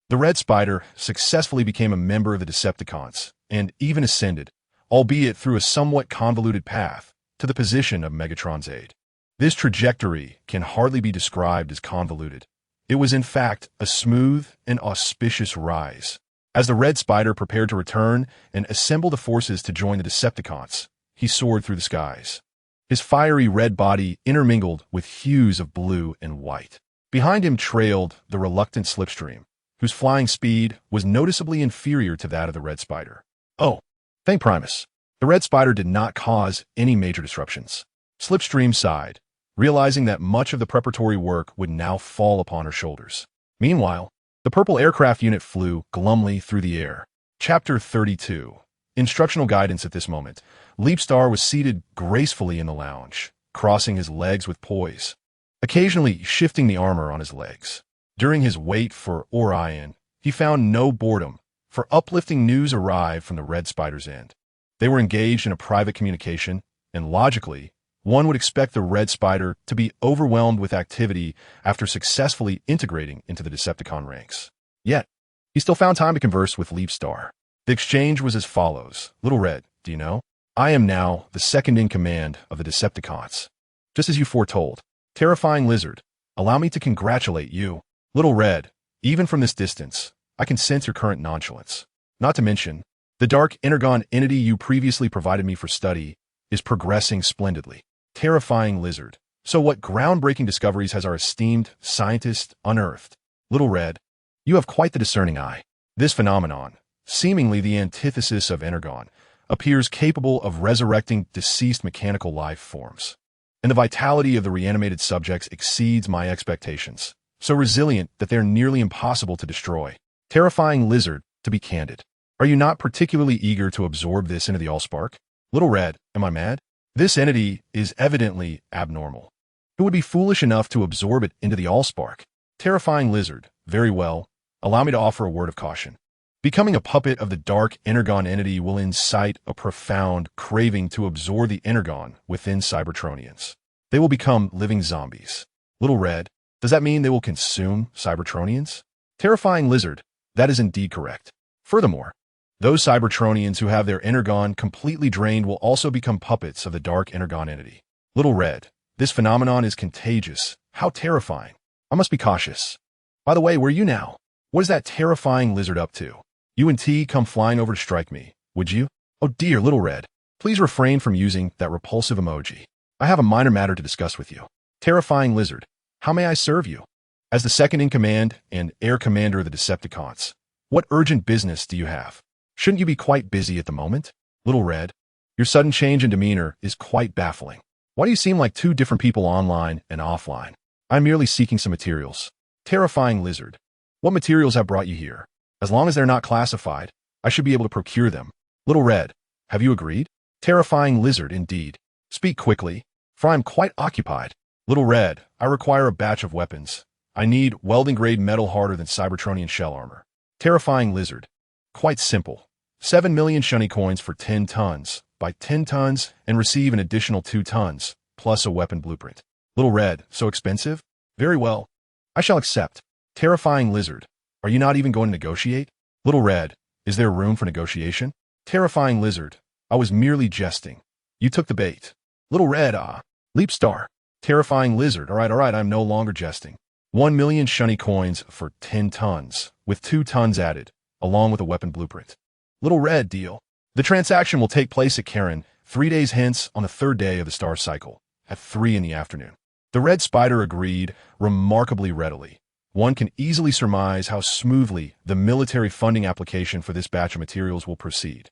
Speaker 1: The Red Spider successfully became a member of the Decepticons, and even ascended, albeit through a somewhat convoluted path, to the position of Megatron's aide. This trajectory can hardly be described as convoluted. It was in fact a smooth and auspicious rise. As the Red Spider prepared to return and assemble the forces to join the Decepticons, he soared through the skies. His fiery red body intermingled with hues of blue and white. Behind him trailed the reluctant Slipstream, whose flying speed was noticeably inferior to that of the Red Spider. Oh, thank Primus. The Red Spider did not cause any major disruptions. Slipstream sighed, realizing that much of the preparatory work would now fall upon her shoulders. Meanwhile, the purple aircraft unit flew glumly through the air. Chapter 32. Instructional guidance at this moment. Leapstar was seated gracefully in the lounge, crossing his legs with poise, occasionally shifting the armor on his legs. During his wait for Orion, he found no boredom, for uplifting news arrived from the Red Spider's end. They were engaged in a private communication, and logically, one would expect the Red Spider to be overwhelmed with activity after successfully integrating into the Decepticon ranks. Yet, he still found time to converse with Leapstar. The exchange was as follows. Little Red, do you know? I am now the second in command of the Decepticons. Just as you foretold. Terrifying Lizard, allow me to congratulate you. Little Red, even from this distance, I can sense your current nonchalance. Not to mention, the dark Energon entity you previously provided me for study is progressing splendidly. Terrifying Lizard. So what groundbreaking discoveries has our esteemed scientist unearthed? Little Red, you have quite the discerning eye. This phenomenon, seemingly the antithesis of Energon, appears capable of resurrecting deceased mechanical life forms. And the vitality of the reanimated subjects exceeds my expectations, so resilient that they're nearly impossible to destroy. Terrifying Lizard, to be candid. Are you not particularly eager to absorb this into the Allspark? Little Red, am I mad? This entity is evidently abnormal. Who would be foolish enough to absorb it into the Allspark? Terrifying Lizard, very well. Allow me to offer a word of caution. Becoming a puppet of the dark Energon entity will incite a profound craving to absorb the Energon within Cybertronians. They will become living zombies. Little Red, does that mean they will consume Cybertronians? Terrifying Lizard, that is indeed correct. Furthermore, those Cybertronians who have their Energon completely drained will also become puppets of the dark Energon entity. Little Red, this phenomenon is contagious. How terrifying. I must be cautious. By the way, where are you now? What is that terrifying Lizard up to? You and T come flying over to strike me, would you? Oh dear, Little Red, please refrain from using that repulsive emoji. I have a minor matter to discuss with you. Terrifying Lizard, how may I serve you? As the second in command and air commander of the Decepticons, what urgent business do you have? Shouldn't you be quite busy at the moment? Little Red, your sudden change in demeanor is quite baffling. Why do you seem like two different people online and offline? I'm merely seeking some materials. Terrifying Lizard, what materials have brought you here? As long as they're not classified, I should be able to procure them. Little Red, have you agreed? Terrifying Lizard, indeed. Speak quickly, for I am quite occupied. Little Red, I require a batch of weapons. I need welding-grade metal harder than Cybertronian shell armor. Terrifying Lizard, quite simple. 7 million shunny coins for 10 tons. Buy 10 tons and receive an additional 2 tons, plus a weapon blueprint. Little Red, so expensive? Very well. I shall accept. Terrifying Lizard, are you not even going to negotiate? Little Red, is there room for negotiation? Terrifying Lizard, I was merely jesting. You took the bait. Little Red, Leapstar. Terrifying Lizard, all right, I'm no longer jesting. 1 million shunny coins for 10 tons, with 2 tons added, along with a weapon blueprint. Little Red, deal. The transaction will take place at Karen 3 days hence on the third day of the star cycle, at 3 in the afternoon. The Red Spider agreed remarkably readily. One can easily surmise how smoothly the military funding application for this batch of materials will proceed.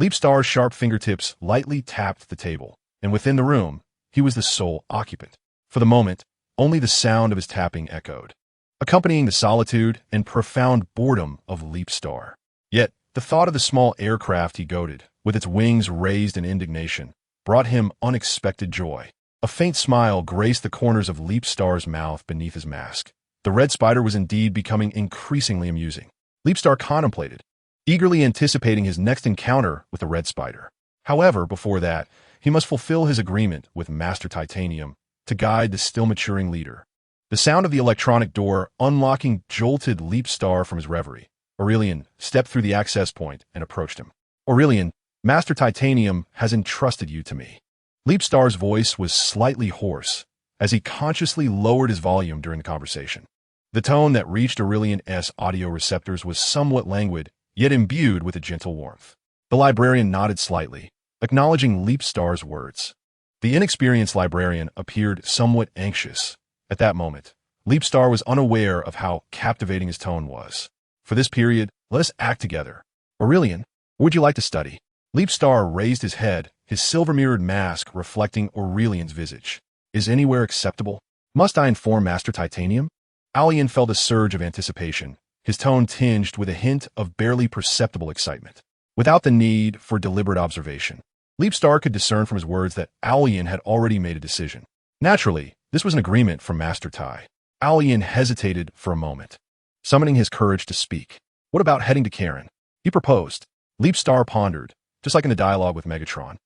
Speaker 1: Leapstar's sharp fingertips lightly tapped the table, and within the room, he was the sole occupant. For the moment, only the sound of his tapping echoed, accompanying the solitude and profound boredom of Leapstar. Yet, the thought of the small aircraft he goaded, with its wings raised in indignation, brought him unexpected joy. A faint smile graced the corners of Leapstar's mouth beneath his mask. The Red Spider was indeed becoming increasingly amusing. Leapstar contemplated, eagerly anticipating his next encounter with the Red Spider. However, before that, he must fulfill his agreement with Master Titanium to guide the still-maturing leader. The sound of the electronic door unlocking jolted Leapstar from his reverie. Aurelian stepped through the access point and approached him. Aurelian, Master Titanium has entrusted you to me. Leapstar's voice was slightly hoarse as he consciously lowered his volume during the conversation. The tone that reached Aurelian's audio receptors was somewhat languid, yet imbued with a gentle warmth. The librarian nodded slightly, acknowledging Leapstar's words. The inexperienced librarian appeared somewhat anxious. At that moment, Leapstar was unaware of how captivating his tone was. For this period, let us act together. Aurelian, what would you like to study? Leapstar raised his head, his silver-mirrored mask reflecting Aurelian's visage. Is anywhere acceptable? Must I inform Master Titanium? Aurelian felt a surge of anticipation, his tone tinged with a hint of barely perceptible excitement. Without the need for deliberate observation, Leapstar could discern from his words that Aurelian had already made a decision. Naturally, this was an agreement from Master Tai. Aurelian hesitated for a moment, summoning his courage to speak. What about heading to Karen? He proposed. Leapstar pondered, just like in the dialogue with Megatron,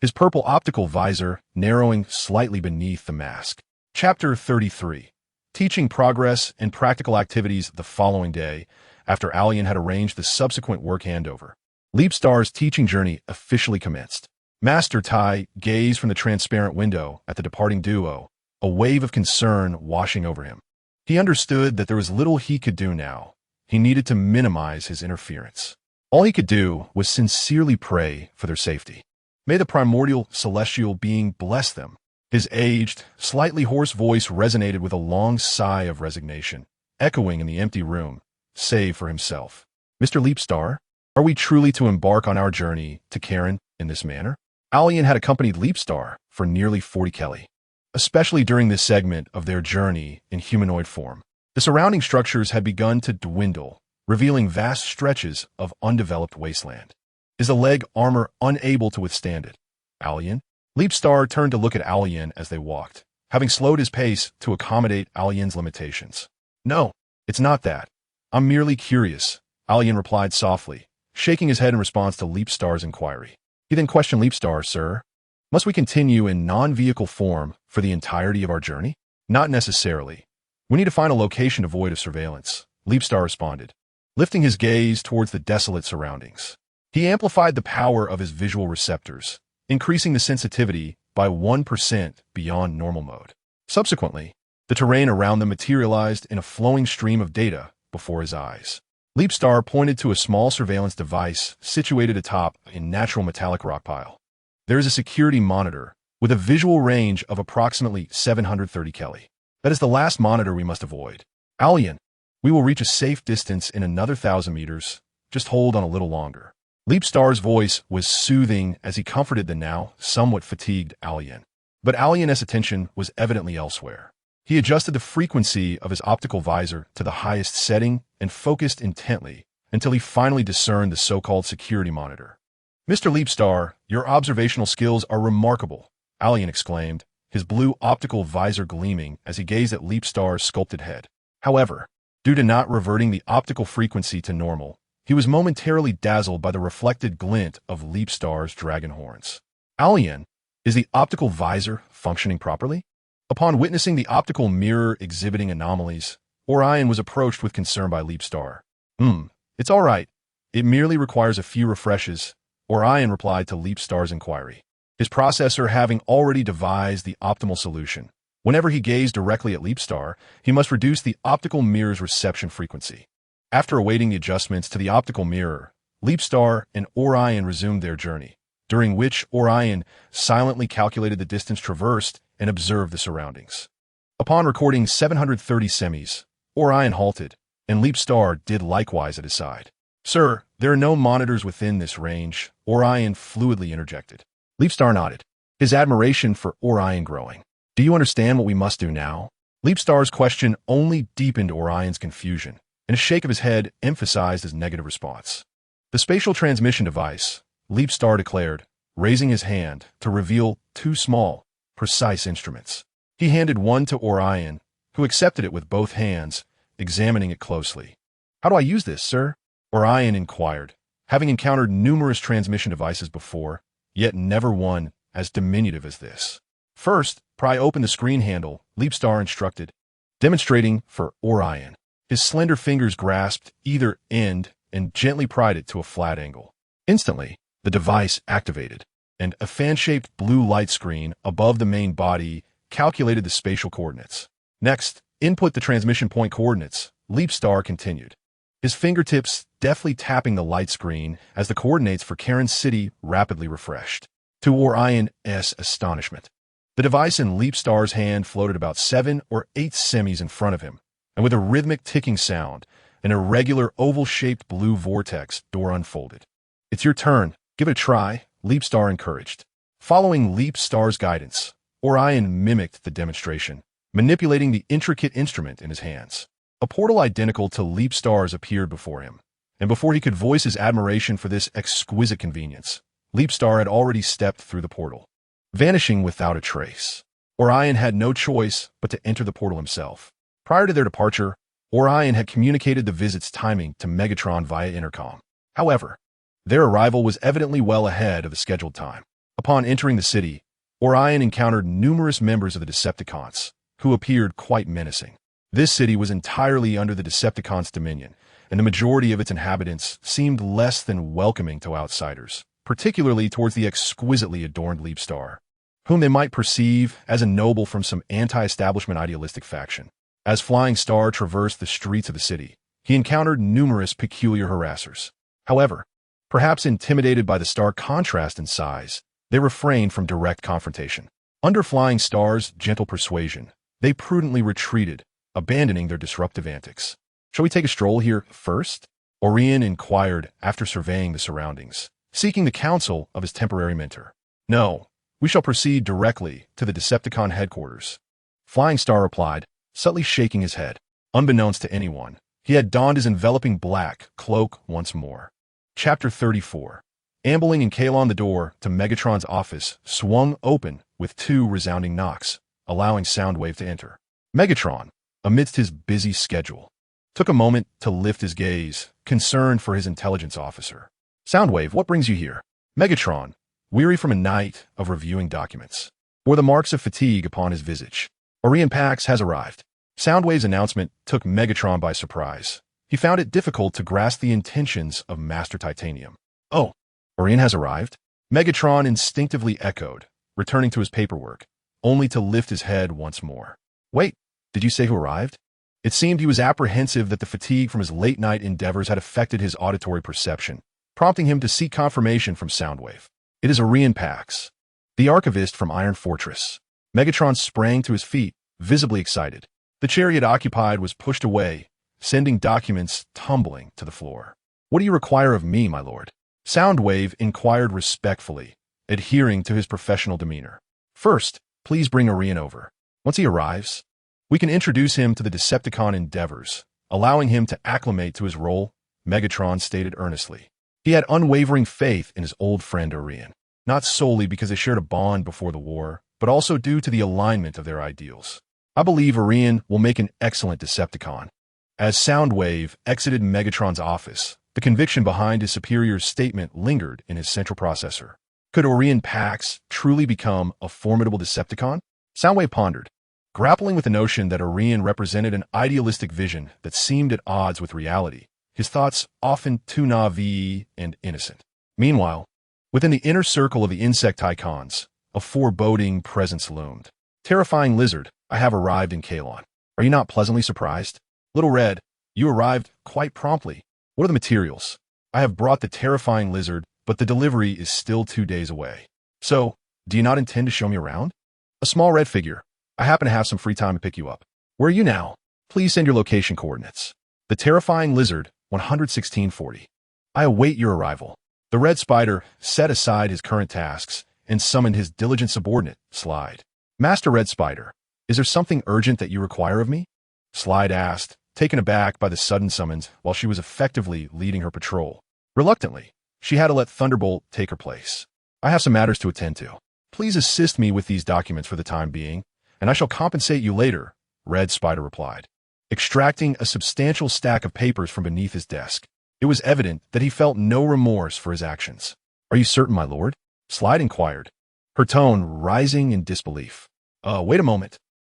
Speaker 1: his purple optical visor narrowing slightly beneath the mask. Chapter 33. Teaching progress and practical activities the following day, after Aurelian had arranged the subsequent work handover. Leapstar's teaching journey officially commenced. Master Tai gazed from the transparent window at the departing duo, a wave of concern washing over him. He understood that there was little he could do now. He needed to minimize his interference. All he could do was sincerely pray for their safety. May the primordial celestial being bless them. His aged, slightly hoarse voice resonated with a long sigh of resignation, echoing in the empty room, save for himself. Mr. Leapstar, are we truly to embark on our journey to Karen in this manner? Aurelian had accompanied Leapstar for nearly 40 Kelly, especially during this segment of their journey in humanoid form. The surrounding structures had begun to dwindle, revealing vast stretches of undeveloped wasteland. Is the leg armor unable to withstand it? Aurelian? Leapstar turned to look at Aurelian as they walked, having slowed his pace to accommodate Aurelian's limitations. No, it's not that. I'm merely curious, Aurelian replied softly, shaking his head in response to Leapstar's inquiry. He then questioned Leapstar, Sir, must we continue in non-vehicle form for the entirety of our journey? Not necessarily. We need to find a location devoid of surveillance, Leapstar responded, lifting his gaze towards the desolate surroundings. He amplified the power of his visual receptors, increasing the sensitivity by 1% beyond normal mode. Subsequently, the terrain around them materialized in a flowing stream of data before his eyes. Leapstar pointed to a small surveillance device situated atop a natural metallic rock pile. There is a security monitor with a visual range of approximately 730 Kelly. That is the last monitor we must avoid. Aurelian, we will reach a safe distance in another 1,000 meters. Just hold on a little longer. Leapstar's voice was soothing as he comforted the now somewhat fatigued Aurelian. But Aurelian's attention was evidently elsewhere. He adjusted the frequency of his optical visor to the highest setting and focused intently until he finally discerned the so-called security monitor. Mr. Leapstar, your observational skills are remarkable, Aurelian exclaimed, his blue optical visor gleaming as he gazed at Leapstar's sculpted head. However, due to not reverting the optical frequency to normal, he was momentarily dazzled by the reflected glint of Leapstar's dragon horns. Aurelian, is the optical visor functioning properly? Upon witnessing the optical mirror exhibiting anomalies, Aurelian was approached with concern by Leapstar. It's all right. It merely requires a few refreshes, Aurelian replied to Leapstar's inquiry, his processor having already devised the optimal solution. Whenever he gazed directly at Leapstar, he must reduce the optical mirror's reception frequency. After awaiting the adjustments to the optical mirror, Leapstar and Orion resumed their journey, during which Orion silently calculated the distance traversed and observed the surroundings. Upon recording 730 semis, Orion halted, and Leapstar did likewise at his side. "Sir, there are no monitors within this range," Orion fluidly interjected. Leapstar nodded, his admiration for Orion growing. "Do you understand what we must do now?" Leapstar's question only deepened Orion's confusion, and a shake of his head emphasized his negative response. "The spatial transmission device," Leapstar declared, raising his hand to reveal two small, precise instruments. He handed one to Orion, who accepted it with both hands, examining it closely. "How do I use this, sir?" Orion inquired, having encountered numerous transmission devices before, yet never one as diminutive as this. "First, pry open the screen handle," Leapstar instructed, demonstrating for Orion. His slender fingers grasped either end and gently pried it to a flat angle. Instantly, the device activated, and a fan-shaped blue light screen above the main body calculated the spatial coordinates. "Next, input the transmission point coordinates," Leapstar continued, his fingertips deftly tapping the light screen as the coordinates for Karen's city rapidly refreshed. To Orion's astonishment, the device in Leapstar's hand floated about 7 or 8 semis in front of him, and with a rhythmic ticking sound, an irregular oval-shaped blue vortex door unfolded. "It's your turn. Give it a try," Leapstar encouraged. Following Leapstar's guidance, Orion mimicked the demonstration, manipulating the intricate instrument in his hands. A portal identical to Leapstar's appeared before him, and before he could voice his admiration for this exquisite convenience, Leapstar had already stepped through the portal, vanishing without a trace. Orion had no choice but to enter the portal himself. Prior to their departure, Orion had communicated the visit's timing to Megatron via intercom. However, their arrival was evidently well ahead of the scheduled time. Upon entering the city, Orion encountered numerous members of the Decepticons, who appeared quite menacing. This city was entirely under the Decepticons' dominion, and the majority of its inhabitants seemed less than welcoming to outsiders, particularly towards the exquisitely adorned Leapstar, whom they might perceive as a noble from some anti-establishment idealistic faction. As Flying Star traversed the streets of the city, he encountered numerous peculiar harassers. However, perhaps intimidated by the stark contrast in size, they refrained from direct confrontation. Under Flying Star's gentle persuasion, they prudently retreated, abandoning their disruptive antics. "Shall we take a stroll here first?" Orion inquired after surveying the surroundings, seeking the counsel of his temporary mentor. "No, we shall proceed directly to the Decepticon headquarters," Flying Star replied, subtly shaking his head. Unbeknownst to anyone, he had donned his enveloping black cloak once more. Chapter 34. Ambling in Kalon, the door to Megatron's office swung open with 2 resounding knocks, allowing Soundwave to enter. Megatron, amidst his busy schedule, took a moment to lift his gaze, concerned for his intelligence officer. "Soundwave, what brings you here?" Megatron, weary from a night of reviewing documents, bore the marks of fatigue upon his visage. "Orion Pax has arrived." Soundwave's announcement took Megatron by surprise. He found it difficult to grasp the intentions of Master Titanium. "Oh, Orion has arrived?" Megatron instinctively echoed, returning to his paperwork, only to lift his head once more. "Wait, did you say who arrived?" It seemed he was apprehensive that the fatigue from his late-night endeavors had affected his auditory perception, prompting him to seek confirmation from Soundwave. "It is Orion Pax, the archivist from Iron Fortress." Megatron sprang to his feet, visibly excited. The chair he had occupied was pushed away, sending documents tumbling to the floor. "What do you require of me, my lord?" Soundwave inquired respectfully, adhering to his professional demeanor. "First, please bring Orion over. Once he arrives, we can introduce him to the Decepticon endeavors, allowing him to acclimate to his role," Megatron stated earnestly. He had unwavering faith in his old friend Orion, not solely because they shared a bond before the war, but also due to the alignment of their ideals. "I believe Orion will make an excellent Decepticon." As Soundwave exited Megatron's office, the conviction behind his superior's statement lingered in his central processor. Could Orion Pax truly become a formidable Decepticon? Soundwave pondered, grappling with the notion that Orion represented an idealistic vision that seemed at odds with reality, his thoughts often too naive and innocent. Meanwhile, within the inner circle of the insect icons, a foreboding presence loomed. "Terrifying lizard, I have arrived in Kalon. Are you not pleasantly surprised?" "Little Red, you arrived quite promptly. What are the materials?" I have brought the terrifying lizard, but the delivery is still 2 days away. So, do you not intend to show me around? A small red figure. I happen to have some free time to pick you up. Where are you now? Please send your location coordinates. The terrifying lizard, 11640. I await your arrival. The red spider set aside his current tasks and summoned his diligent subordinate, Slide. Master Red Spider, is there something urgent that you require of me? Slide asked, taken aback by the sudden summons while she was effectively leading her patrol. Reluctantly, she had to let Thunderbolt take her place. I have some matters to attend to. Please assist me with these documents for the time being, and I shall compensate you later, Red Spider replied, extracting a substantial stack of papers from beneath his desk. It was evident that he felt no remorse for his actions. Are you certain, my lord? Slide inquired, her tone rising in disbelief. Wait a moment.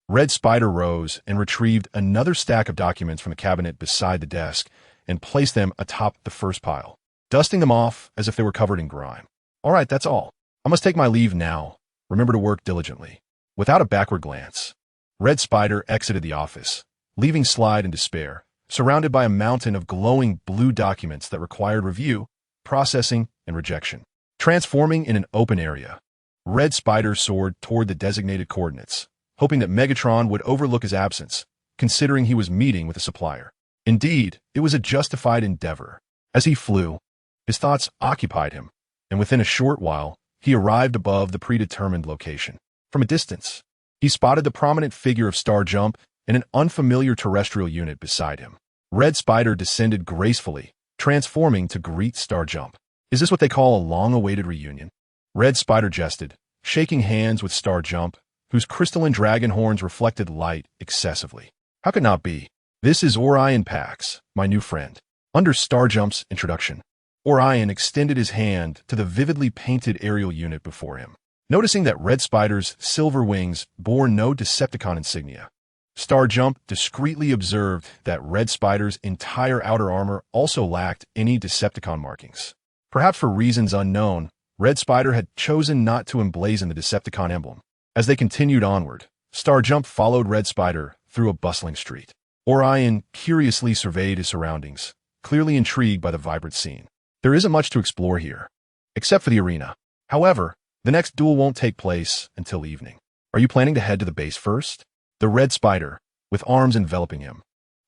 Speaker 1: Red Spider rose and retrieved another stack of documents from the cabinet beside the desk and placed them atop the first pile, dusting them off as if they were covered in grime. All right, that's all. I must take my leave now. Remember to work diligently. Without a backward glance, Red Spider exited the office, leaving Slide in despair, surrounded by a mountain of glowing blue documents that required review, processing, and rejection. Transforming in an open area, Red Spider soared toward the designated coordinates, hoping that Megatron would overlook his absence, considering he was meeting with a supplier. Indeed, it was a justified endeavor. As he flew, his thoughts occupied him, and within a short while, he arrived above the predetermined location. From a distance, he spotted the prominent figure of Star Jump and an unfamiliar terrestrial unit beside him. Red Spider descended gracefully, transforming to greet Star Jump. Is this what they call a long-awaited reunion? Red Spider jested, shaking hands with Star Jump, whose crystalline dragon horns reflected light excessively. How could not be? This is Orion Pax, my new friend. Under Star Jump's introduction, Orion extended his hand to the vividly painted aerial unit before him. Noticing that Red Spider's silver wings bore no Decepticon insignia, Star Jump discreetly observed that Red Spider's entire outer armor also lacked any Decepticon markings. Perhaps for reasons unknown, Red Spider had chosen not to emblazon the Decepticon emblem. As they continued onward, Star Jump followed Red Spider through a bustling street. Orion curiously surveyed his surroundings, clearly intrigued by the vibrant scene. There isn't much to explore here, except for the arena. However, the next duel won't take place until evening. Are you planning to head to the base first? The Red Spider, with arms enveloping him,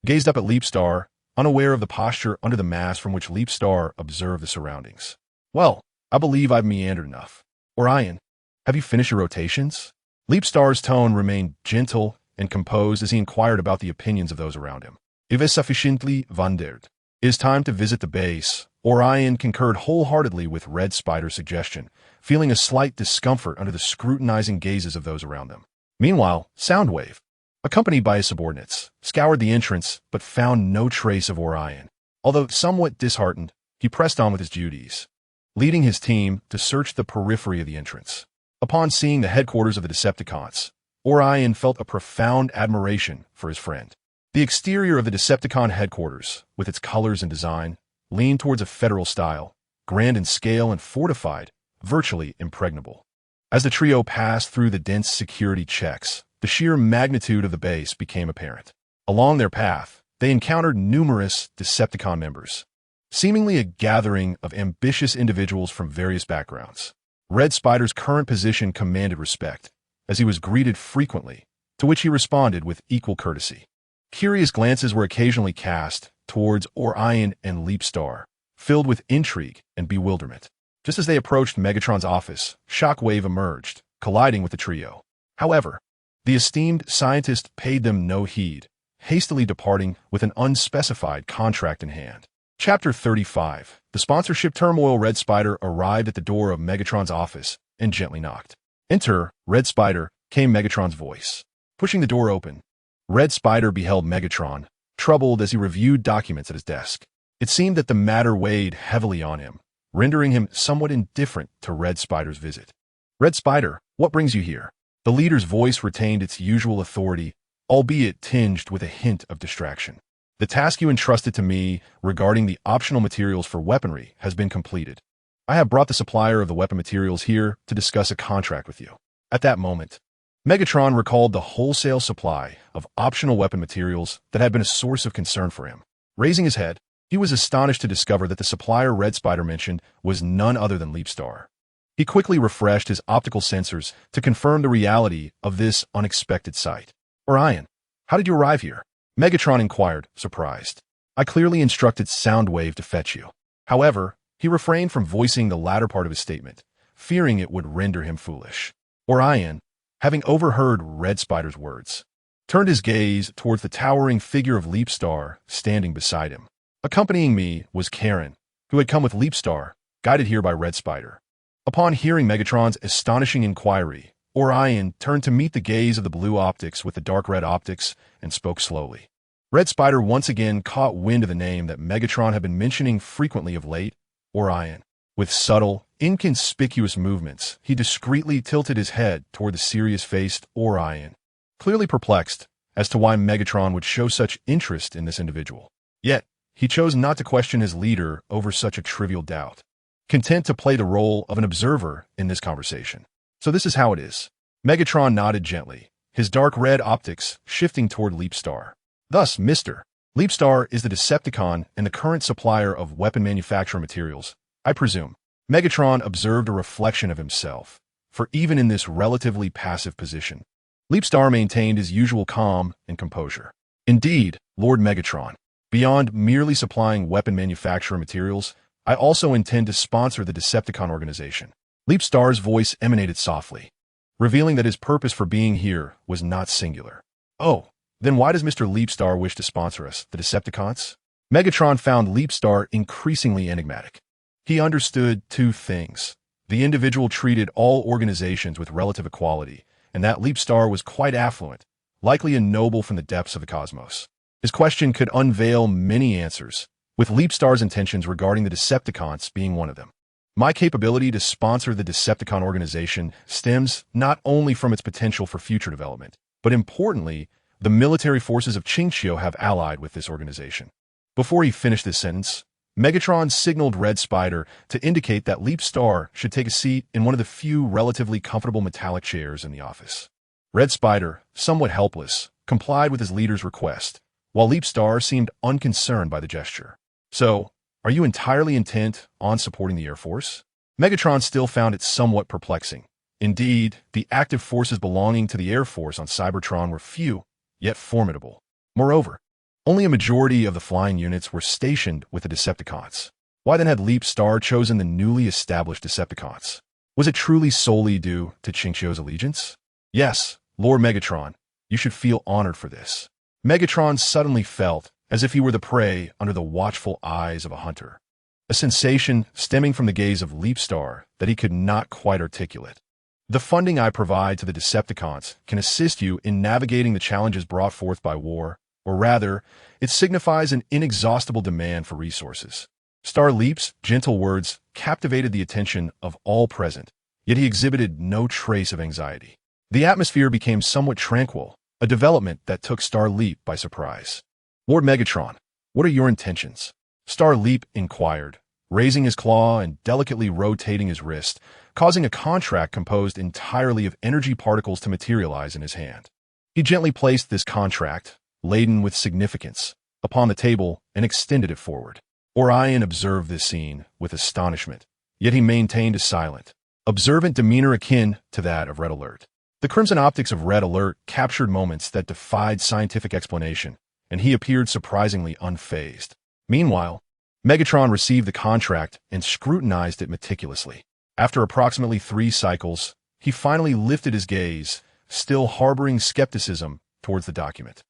Speaker 1: gazed up at Leapstar, unaware of the posture under the mask from which Leapstar observed the surroundings. Well, I believe I've meandered enough. Orion, have you finished your rotations? Leapstar's tone remained gentle and composed as he inquired about the opinions of those around him. If es sufficiently wandert. It is time to visit the base. Orion concurred wholeheartedly with Red Spider's suggestion, feeling a slight discomfort under the scrutinizing gazes of those around them. Meanwhile, Soundwave, accompanied by his subordinates, scoured the entrance but found no trace of Orion. Although somewhat disheartened, he pressed on with his duties, leading his team to search the periphery of the entrance. Upon seeing the headquarters of the Decepticons, Orion felt a profound admiration for his friend. The exterior of the Decepticon headquarters, with its colors and design, leaned towards a federal style, grand in scale and fortified, virtually impregnable. As the trio passed through the dense security checks, the sheer magnitude of the base became apparent. Along their path, they encountered numerous Decepticon members, seemingly a gathering of ambitious individuals from various backgrounds. Red Spider's current position commanded respect, as he was greeted frequently, to which he responded with equal courtesy. Curious glances were occasionally cast towards Orion and Leapstar, filled with intrigue and bewilderment. Just as they approached Megatron's office, Shockwave emerged, colliding with the trio. However, the esteemed scientist paid them no heed, hastily departing with an unspecified contract in hand. Chapter 35. The sponsorship turmoil. Red Spider arrived at the door of Megatron's office and gently knocked. Enter, Red Spider, came Megatron's voice. Pushing the door open, Red Spider beheld Megatron, troubled as he reviewed documents at his desk. It seemed that the matter weighed heavily on him, rendering him somewhat indifferent to Red Spider's visit. Red Spider, what brings you here? The leader's voice retained its usual authority, albeit tinged with a hint of distraction. The task you entrusted to me regarding the optional materials for weaponry has been completed. I have brought the supplier of the weapon materials here to discuss a contract with you. At that moment, Megatron recalled the wholesale supply of optional weapon materials that had been a source of concern for him. Raising his head, He was astonished to discover that the supplier Red Spider mentioned was none other than Leapstar. He quickly refreshed his optical sensors to confirm the reality of this unexpected sight. Orion, how did you arrive here? Megatron inquired, surprised. I clearly instructed Soundwave to fetch you. However, he refrained from voicing the latter part of his statement, fearing it would render him foolish. Orion, having overheard Red Spider's words, turned his gaze towards the towering figure of Leapstar standing beside him. Accompanying me was Karen, who had come with Leapstar, guided here by Red Spider. Upon hearing Megatron's astonishing inquiry, Orion turned to meet the gaze of the blue optics with the dark red optics and spoke slowly. Red Spider once again caught wind of the name that Megatron had been mentioning frequently of late, Orion. With subtle, inconspicuous movements, he discreetly tilted his head toward the serious-faced Orion, clearly perplexed as to why Megatron would show such interest in this individual. Yet, he chose not to question his leader over such a trivial doubt, content to play the role of an observer in this conversation. So this is how it is. Megatron nodded gently, his dark red optics shifting toward Leapstar. Thus, Mr. Leapstar is the Decepticon and the current supplier of weapon manufacturing materials, I presume. Megatron observed a reflection of himself, for even in this relatively passive position, Leapstar maintained his usual calm and composure. Indeed, Lord Megatron, beyond merely supplying weapon manufacturing materials, I also intend to sponsor the Decepticon organization. Leapstar's voice emanated softly, revealing that his purpose for being here was not singular. Oh, then why does Mr. Leapstar wish to sponsor us, the Decepticons? Megatron found Leapstar increasingly enigmatic. He understood two things. The individual treated all organizations with relative equality, and that Leapstar was quite affluent, likely a noble from the depths of the cosmos. His question could unveil many answers, with Leapstar's intentions regarding the Decepticons being one of them. My capability to sponsor the Decepticon organization stems not only from its potential for future development, but importantly, the military forces of Qingqiu have allied with this organization. Before he finished this sentence, Megatron signaled Red Spider to indicate that Leapstar should take a seat in one of the few relatively comfortable metallic chairs in the office. Red Spider, somewhat helpless, complied with his leader's request, while Leapstar seemed unconcerned by the gesture. So, are you entirely intent on supporting the Air Force? Megatron still found it somewhat perplexing. Indeed, the active forces belonging to the Air Force on Cybertron were few, yet formidable. Moreover, only a majority of the flying units were stationed with the Decepticons. Why then had Leapstar chosen the newly established Decepticons? Was it truly solely due to Qingqiu's allegiance? Yes, Lord Megatron, you should feel honored for this. Megatron suddenly felt as if he were the prey under the watchful eyes of a hunter, a sensation stemming from the gaze of Leapstar that he could not quite articulate. The funding I provide to the Decepticons can assist you in navigating the challenges brought forth by war, or rather, it signifies an inexhaustible demand for resources. Star Leap's gentle words captivated the attention of all present, yet he exhibited no trace of anxiety. The atmosphere became somewhat tranquil, a development that took Star Leap by surprise. Lord Megatron, what are your intentions? Star Leap inquired, raising his claw and delicately rotating his wrist, causing a contract composed entirely of energy particles to materialize in his hand. He gently placed this contract, laden with significance, upon the table and extended it forward. Orion observed this scene with astonishment, yet he maintained a silent, observant demeanor akin to that of Red Alert. The crimson optics of Red Alert captured moments that defied scientific explanation, and he appeared surprisingly unfazed. Meanwhile, Megatron received the contract and scrutinized it meticulously. After approximately 3 cycles, he finally lifted his gaze, still harboring skepticism, towards the document.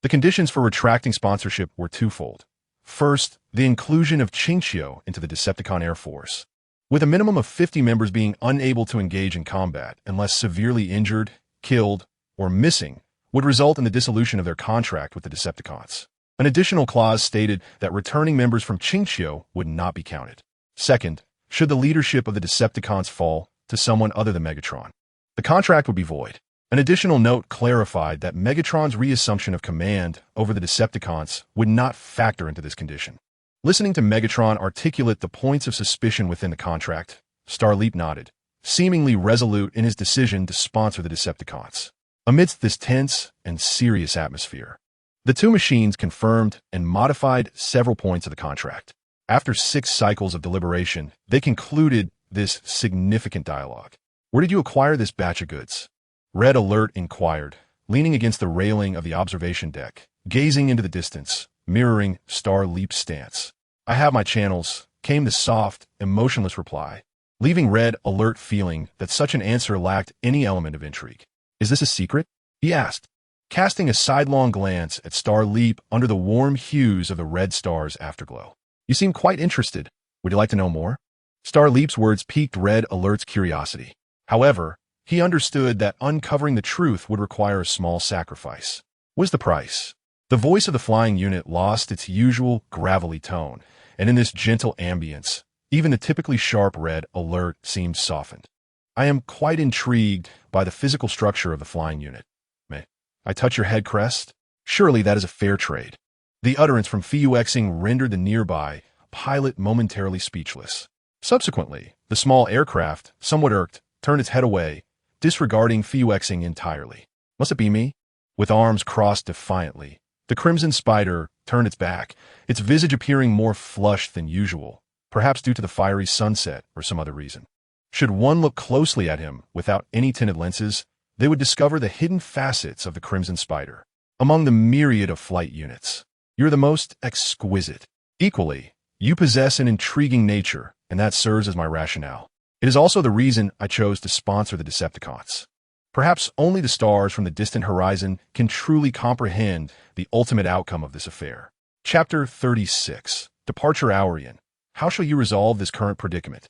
Speaker 1: The conditions for retracting sponsorship were twofold. First, the inclusion of Qingqiu into the Decepticon Air Force, with a minimum of 50 members being unable to engage in combat unless severely injured, killed, or missing, would result in the dissolution of their contract with the Decepticons. An additional clause stated that returning members from Qingqiu would not be counted. Second, should the leadership of the Decepticons fall to someone other than Megatron, the contract would be void. An additional note clarified that Megatron's reassumption of command over the Decepticons would not factor into this condition. Listening to Megatron articulate the points of suspicion within the contract, Starleap nodded, seemingly resolute in his decision to sponsor the Decepticons. Amidst this tense and serious atmosphere, The two machines confirmed and modified several points of the contract. After 6 cycles of deliberation, they concluded this significant dialogue. "Where did you acquire this batch of goods?" Red Alert inquired, leaning against the railing of the observation deck, gazing into the distance, mirroring Star Leap's stance. "I have my channels," came the soft, emotionless reply, leaving Red Alert feeling that such an answer lacked any element of intrigue. "Is this a secret?" he asked, casting a sidelong glance at Star Leap under the warm hues of the red star's afterglow. "You seem quite interested. Would you like to know more?" Star Leap's words piqued Red Alert's curiosity. However, he understood that uncovering the truth would require a small sacrifice. "What's the price?" The voice of the flying unit lost its usual gravelly tone, and in this gentle ambience, even the typically sharp Red Alert seemed softened. "I am quite intrigued by the physical structure of the flying unit. May I touch your head crest? Surely that is a fair trade." The utterance from Fuxing rendered the nearby pilot momentarily speechless. Subsequently, the small aircraft, somewhat irked, turned its head away, disregarding Fuxing entirely. "Must it be me?" With arms crossed defiantly, the Crimson Spider turned its back, its visage appearing more flushed than usual, perhaps due to the fiery sunset or some other reason. Should one look closely at him without any tinted lenses, they would discover the hidden facets of the Crimson Spider. Among the myriad of flight units, you're the most exquisite. Equally, you possess an intriguing nature, and that serves as my rationale. It is also the reason I chose to sponsor the Decepticons. Perhaps only the stars from the distant horizon can truly comprehend the ultimate outcome of this affair. Chapter 36. Departure Aurian. How shall you resolve this current predicament?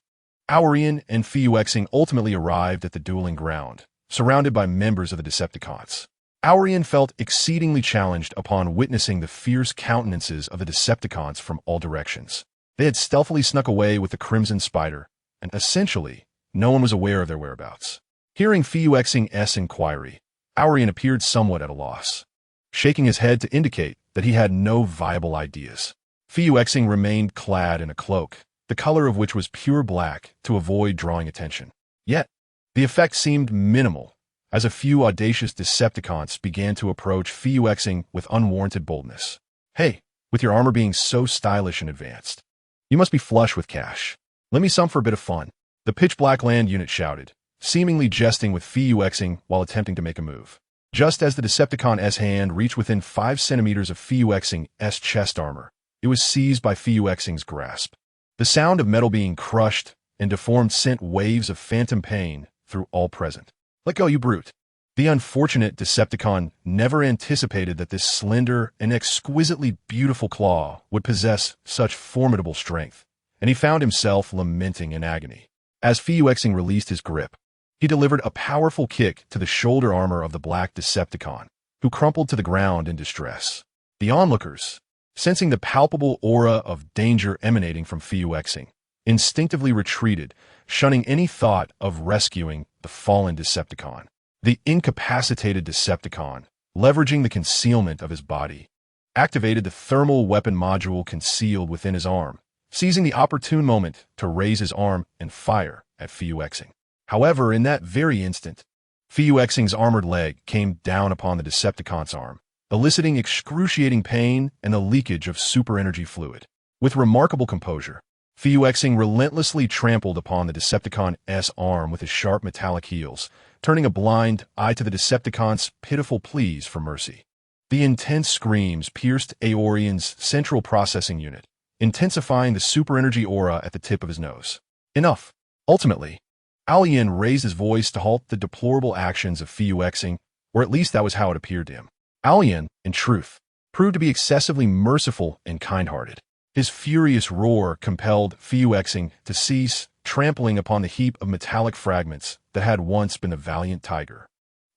Speaker 1: Aurian and Fuxing ultimately arrived at the dueling ground, surrounded by members of the Decepticons. Aurian felt exceedingly challenged upon witnessing the fierce countenances of the Decepticons from all directions. They had stealthily snuck away with the Crimson Spider, and essentially, no one was aware of their whereabouts. Hearing Fuxing's inquiry, Aurian appeared somewhat at a loss, shaking his head to indicate that he had no viable ideas. Fuxing remained clad in a cloak, the color of which was pure black to avoid drawing attention. Yet, the effect seemed minimal, as a few audacious Decepticons began to approach Fuxing with unwarranted boldness. "Hey, with your armor being so stylish and advanced, you must be flush with cash. Lend me some for a bit of fun," the pitch-black land unit shouted, seemingly jesting with Fuxing while attempting to make a move. Just as the Decepticon's hand reached within 5 centimeters of Fuxing's chest armor, it was seized by Fuxing's grasp. The sound of metal being crushed and deformed sent waves of phantom pain through all present. "Let go, you brute." The unfortunate Decepticon never anticipated that this slender and exquisitely beautiful claw would possess such formidable strength, and he found himself lamenting in agony. As Fuxing released his grip, he delivered a powerful kick to the shoulder armor of the black Decepticon, who crumpled to the ground in distress. The onlookers, sensing the palpable aura of danger emanating from Fuxing, instinctively retreated, shunning any thought of rescuing the fallen Decepticon. The incapacitated Decepticon, leveraging the concealment of his body, activated the thermal weapon module concealed within his arm, seizing the opportune moment to raise his arm and fire at Fuxing. However, in that very instant, Fuxing's armored leg came down upon the Decepticon's arm, eliciting excruciating pain and the leakage of super-energy fluid. With remarkable composure, Fuxing relentlessly trampled upon the Decepticon's arm with his sharp metallic heels, turning a blind eye to the Decepticon's pitiful pleas for mercy. The intense screams pierced Aurian's central processing unit, intensifying the super-energy aura at the tip of his nose. Enough. Ultimately, Aurian raised his voice to halt the deplorable actions of Fuxing, or at least that was how it appeared to him. Aurian, in truth, proved to be excessively merciful and kind-hearted. His furious roar compelled Fuxing to cease trampling upon the heap of metallic fragments that had once been the valiant tiger,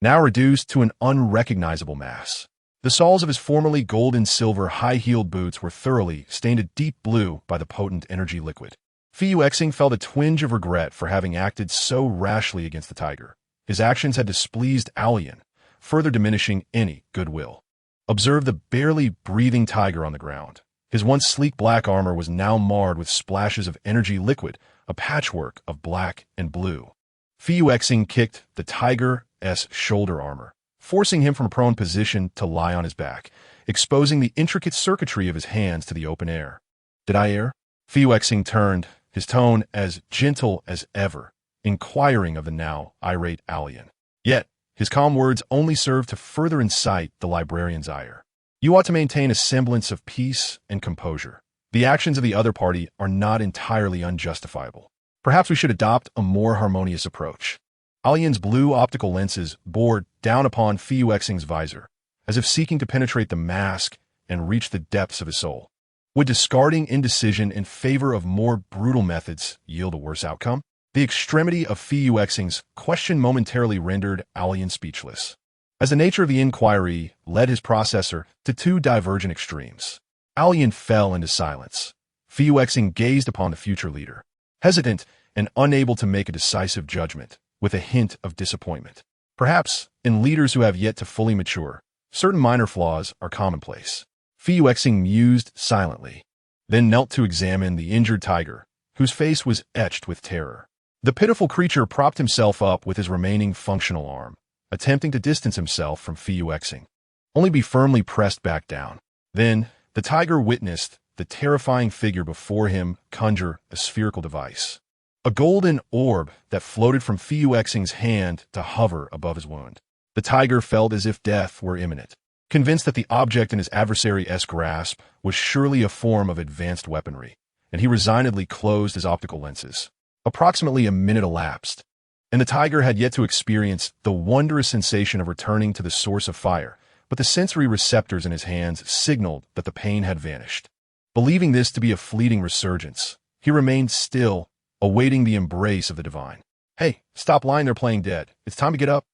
Speaker 1: now reduced to an unrecognizable mass. The soles of his formerly gold and silver high-heeled boots were thoroughly stained a deep blue by the potent energy liquid. Fuxing felt a twinge of regret for having acted so rashly against the tiger. His actions had displeased Aurian, further diminishing any goodwill. Observe the barely breathing tiger on the ground. His once sleek black armor was now marred with splashes of energy liquid, a patchwork of black and blue. Fuxing kicked the tiger's shoulder armor, forcing him from a prone position to lie on his back, exposing the intricate circuitry of his hands to the open air. Did I err? Fiuxing turned, his tone as gentle as ever, inquiring of the now irate alien. Yet, his calm words only served to further incite the librarian's ire. You ought to maintain a semblance of peace and composure. The actions of the other party are not entirely unjustifiable. Perhaps we should adopt a more harmonious approach. Alien's blue optical lenses bored down upon Fiuxing's visor, as if seeking to penetrate the mask and reach the depths of his soul. Would discarding indecision in favor of more brutal methods yield a worse outcome? The extremity of Fiuxing's question momentarily rendered Alien speechless, as the nature of the inquiry led his processor to two divergent extremes. Alien fell into silence. Fiuxing gazed upon the future leader, hesitant and unable to make a decisive judgment, with a hint of disappointment. Perhaps, in leaders who have yet to fully mature, certain minor flaws are commonplace. Fiuxing mused silently, then knelt to examine the injured tiger, whose face was etched with terror. The pitiful creature propped himself up with his remaining functional arm, attempting to distance himself from Fiuxing, only be firmly pressed back down. Then, the tiger witnessed the terrifying figure before him conjure a spherical device, a golden orb that floated from Fiuxing's hand to hover above his wound. The tiger felt as if death were imminent, convinced that the object in his adversary's grasp was surely a form of advanced weaponry, and he resignedly closed his optical lenses. Approximately a minute elapsed, and the tiger had yet to experience the wondrous sensation of returning to the source of fire, but the sensory receptors in his hands signaled that the pain had vanished. Believing this to be a fleeting resurgence, he remained still, awaiting the embrace of the divine. "Hey, stop lying there playing dead. It's time to get up."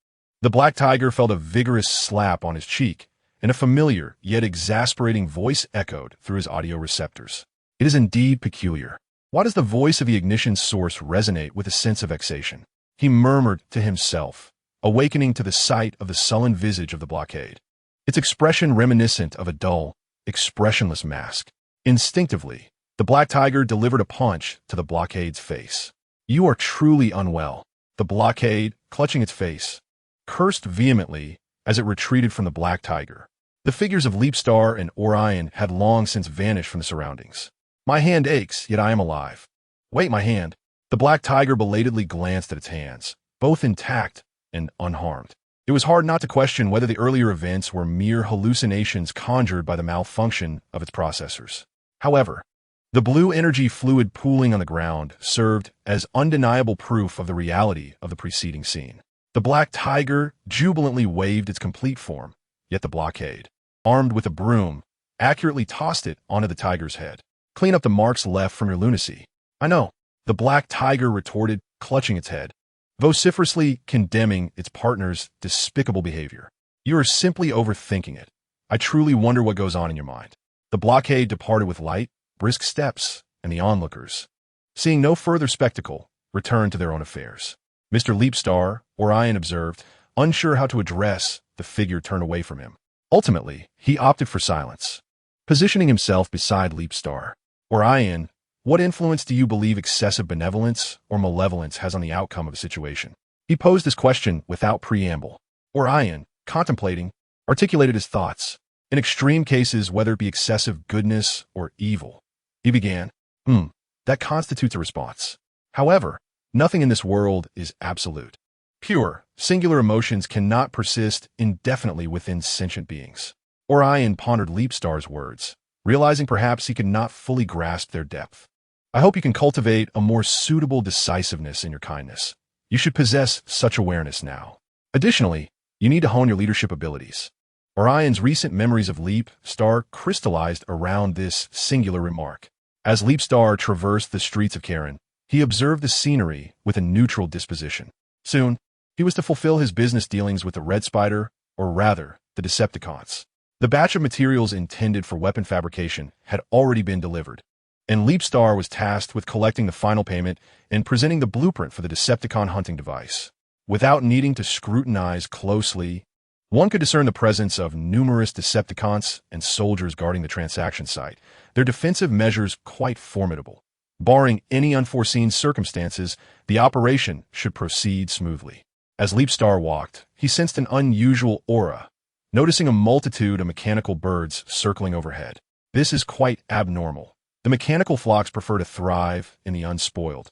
Speaker 1: The black tiger felt a vigorous slap on his cheek, and a familiar yet exasperating voice echoed through his audio receptors. It is indeed peculiar. Why does the voice of the ignition source resonate with a sense of vexation? He murmured to himself, awakening to the sight of the sullen visage of the blockade, its expression reminiscent of a dull, expressionless mask. Instinctively, the black tiger delivered a punch to the blockade's face. "You are truly unwell." The blockade, clutching its face, cursed vehemently as it retreated from the black tiger. The figures of Leapstar and Orion had long since vanished from the surroundings. "My hand aches, yet I am alive." "Wait, my hand." The black tiger belatedly glanced at its hands, both intact and unharmed. It was hard not to question whether the earlier events were mere hallucinations conjured by the malfunction of its processors. However, the blue energy fluid pooling on the ground served as undeniable proof of the reality of the preceding scene. The black tiger jubilantly waved its complete form, yet the blockade, armed with a broom, accurately tossed it onto the tiger's head. "Clean up the marks left from your lunacy." "I know," the black tiger retorted, clutching its head, vociferously condemning its partner's despicable behavior. "You are simply overthinking it. I truly wonder what goes on in your mind." The blockade departed with light, brisk steps, and the onlookers, seeing no further spectacle, returned to their own affairs. Mr. Leapstar, Orion observed, unsure how to address the figure turned away from him. Ultimately, he opted for silence, positioning himself beside Leapstar. "Orion, what influence do you believe excessive benevolence or malevolence has on the outcome of a situation?" He posed his question without preamble. Orion, contemplating, articulated his thoughts. "In extreme cases, whether it be excessive goodness or evil," he began, that constitutes a response. However, nothing in this world is absolute. Pure, singular emotions cannot persist indefinitely within sentient beings." Orion pondered Leapstar's words, realizing perhaps he could not fully grasp their depth. "I hope you can cultivate a more suitable decisiveness in your kindness. You should possess such awareness now. Additionally, you need to hone your leadership abilities." Orion's recent memories of Leapstar crystallized around this singular remark. As Leapstar traversed the streets of Karen, he observed the scenery with a neutral disposition. Soon, he was to fulfill his business dealings with the Red Spider, or rather, the Decepticons. The batch of materials intended for weapon fabrication had already been delivered, and Leapstar was tasked with collecting the final payment and presenting the blueprint for the Decepticon hunting device. Without needing to scrutinize closely, one could discern the presence of numerous Decepticons and soldiers guarding the transaction site, their defensive measures quite formidable. Barring any unforeseen circumstances, the operation should proceed smoothly. As Leapstar walked, he sensed an unusual aura, noticing a multitude of mechanical birds circling overhead. This is quite abnormal. The mechanical flocks prefer to thrive in the unspoiled,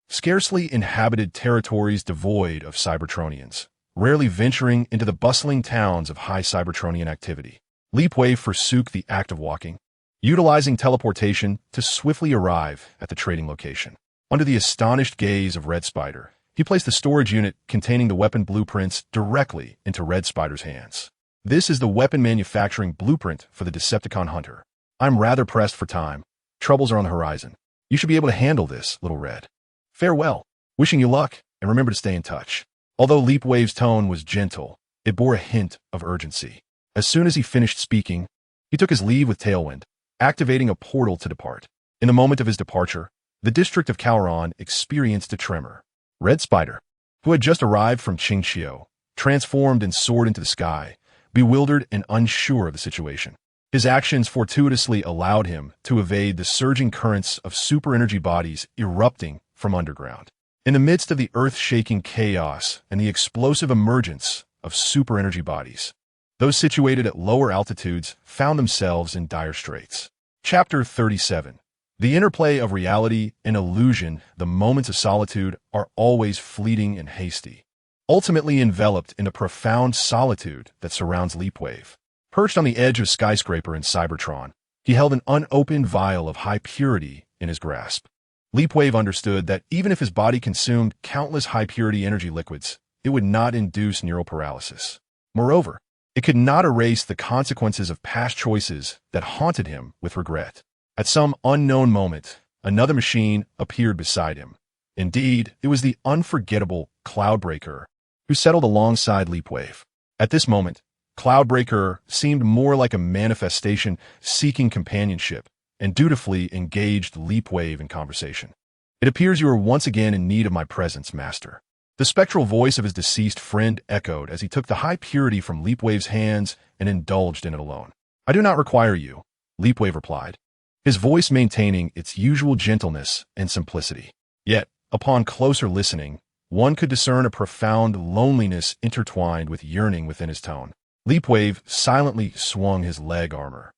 Speaker 1: scarcely inhabited territories devoid of Cybertronians, rarely venturing into the bustling towns of high Cybertronian activity. Leapwave forsook the act of walking, utilizing teleportation to swiftly arrive at the trading location. Under the astonished gaze of Red Spider, he placed the storage unit containing the weapon blueprints directly into Red Spider's hands. This is the weapon manufacturing blueprint for the Decepticon hunter. I'm rather pressed for time. Troubles are on the horizon. You should be able to handle this, Little Red. Farewell. Wishing you luck, and remember to stay in touch. Although Leapwave's tone was gentle, it bore a hint of urgency. As soon as he finished speaking, he took his leave with Tailwind, activating a portal to depart. In the moment of his departure, the district of Caloron experienced a tremor. Red Spider, who had just arrived from Qingqiu, transformed and soared into the sky, bewildered and unsure of the situation. His actions fortuitously allowed him to evade the surging currents of super-energy bodies erupting from underground. In the midst of the earth-shaking chaos and the explosive emergence of super-energy bodies, those situated at lower altitudes found themselves in dire straits. Chapter 37. The interplay of reality and illusion, the moments of solitude, are always fleeting and hasty, ultimately enveloped in a profound solitude that surrounds Leapwave. Perched on the edge of a skyscraper in Cybertron, he held an unopened vial of high purity in his grasp. Leapwave understood that even if his body consumed countless high-purity energy liquids, it would not induce neural paralysis. Moreover, it could not erase the consequences of past choices that haunted him with regret. At some unknown moment, another machine appeared beside him. Indeed, it was the unforgettable Cloudbreaker, who settled alongside Leapwave. At this moment, Cloudbreaker seemed more like a manifestation seeking companionship, and dutifully engaged Leapwave in conversation. It appears you are once again in need of my presence, Master. The spectral voice of his deceased friend echoed as he took the high purity from Leapwave's hands and indulged in it alone. I do not require you, Leapwave replied, his voice maintaining its usual gentleness and simplicity. Yet, upon closer listening, one could discern a profound loneliness intertwined with yearning within his tone. Leapwave silently swung his leg armor,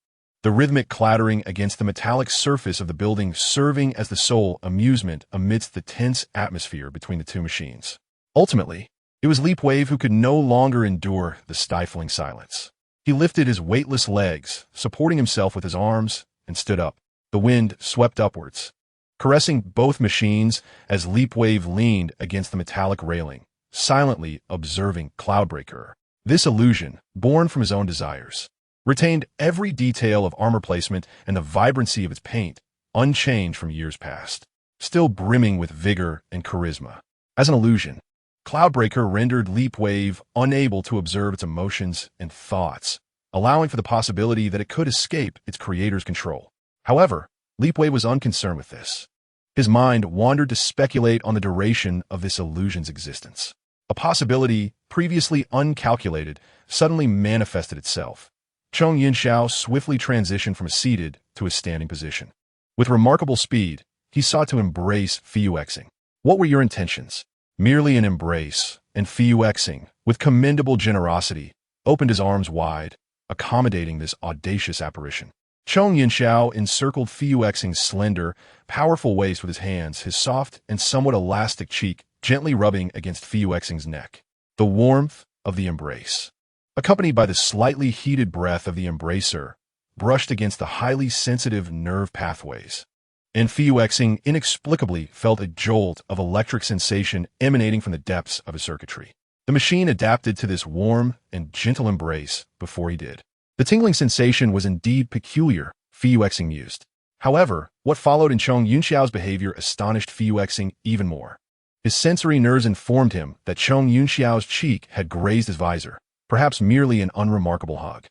Speaker 1: the rhythmic clattering against the metallic surface of the building serving as the sole amusement amidst the tense atmosphere between the two machines. Ultimately, it was Leapwave who could no longer endure the stifling silence. He lifted his weightless legs, supporting himself with his arms, and stood up. The wind swept upwards, caressing both machines as Leapwave leaned against the metallic railing, silently observing Cloudbreaker. This illusion, born from his own desires, retained every detail of armor placement and the vibrancy of its paint, unchanged from years past, still brimming with vigor and charisma. As an illusion, Cloudbreaker rendered Leapwave unable to observe its emotions and thoughts, allowing for the possibility that it could escape its creator's control. However, Leapwave was unconcerned with this. His mind wandered to speculate on the duration of this illusion's existence. A possibility previously uncalculated suddenly manifested itself. Chong Yinxiao swiftly transitioned from a seated to a standing position. With remarkable speed, he sought to embrace Fuyuexing. What were your intentions? Merely an embrace, and Fuyuexing, with commendable generosity, opened his arms wide, accommodating this audacious apparition. Chong Yinxiao encircled Fuyuexing's slender, powerful waist with his hands, his soft and somewhat elastic cheek gently rubbing against Fuyuexing's neck. The warmth of the embrace, accompanied by the slightly heated breath of the embracer, brushed against the highly sensitive nerve pathways. And Fuyuexing inexplicably felt a jolt of electric sensation emanating from the depths of his circuitry. The machine adapted to this warm and gentle embrace before he did. The tingling sensation was indeed peculiar, Fuyuexing mused. However, what followed in Chong Yunxiao's behavior astonished Fuyuexing even more. His sensory nerves informed him that Chong Yunxiao's cheek had grazed his visor, perhaps merely an unremarkable hug.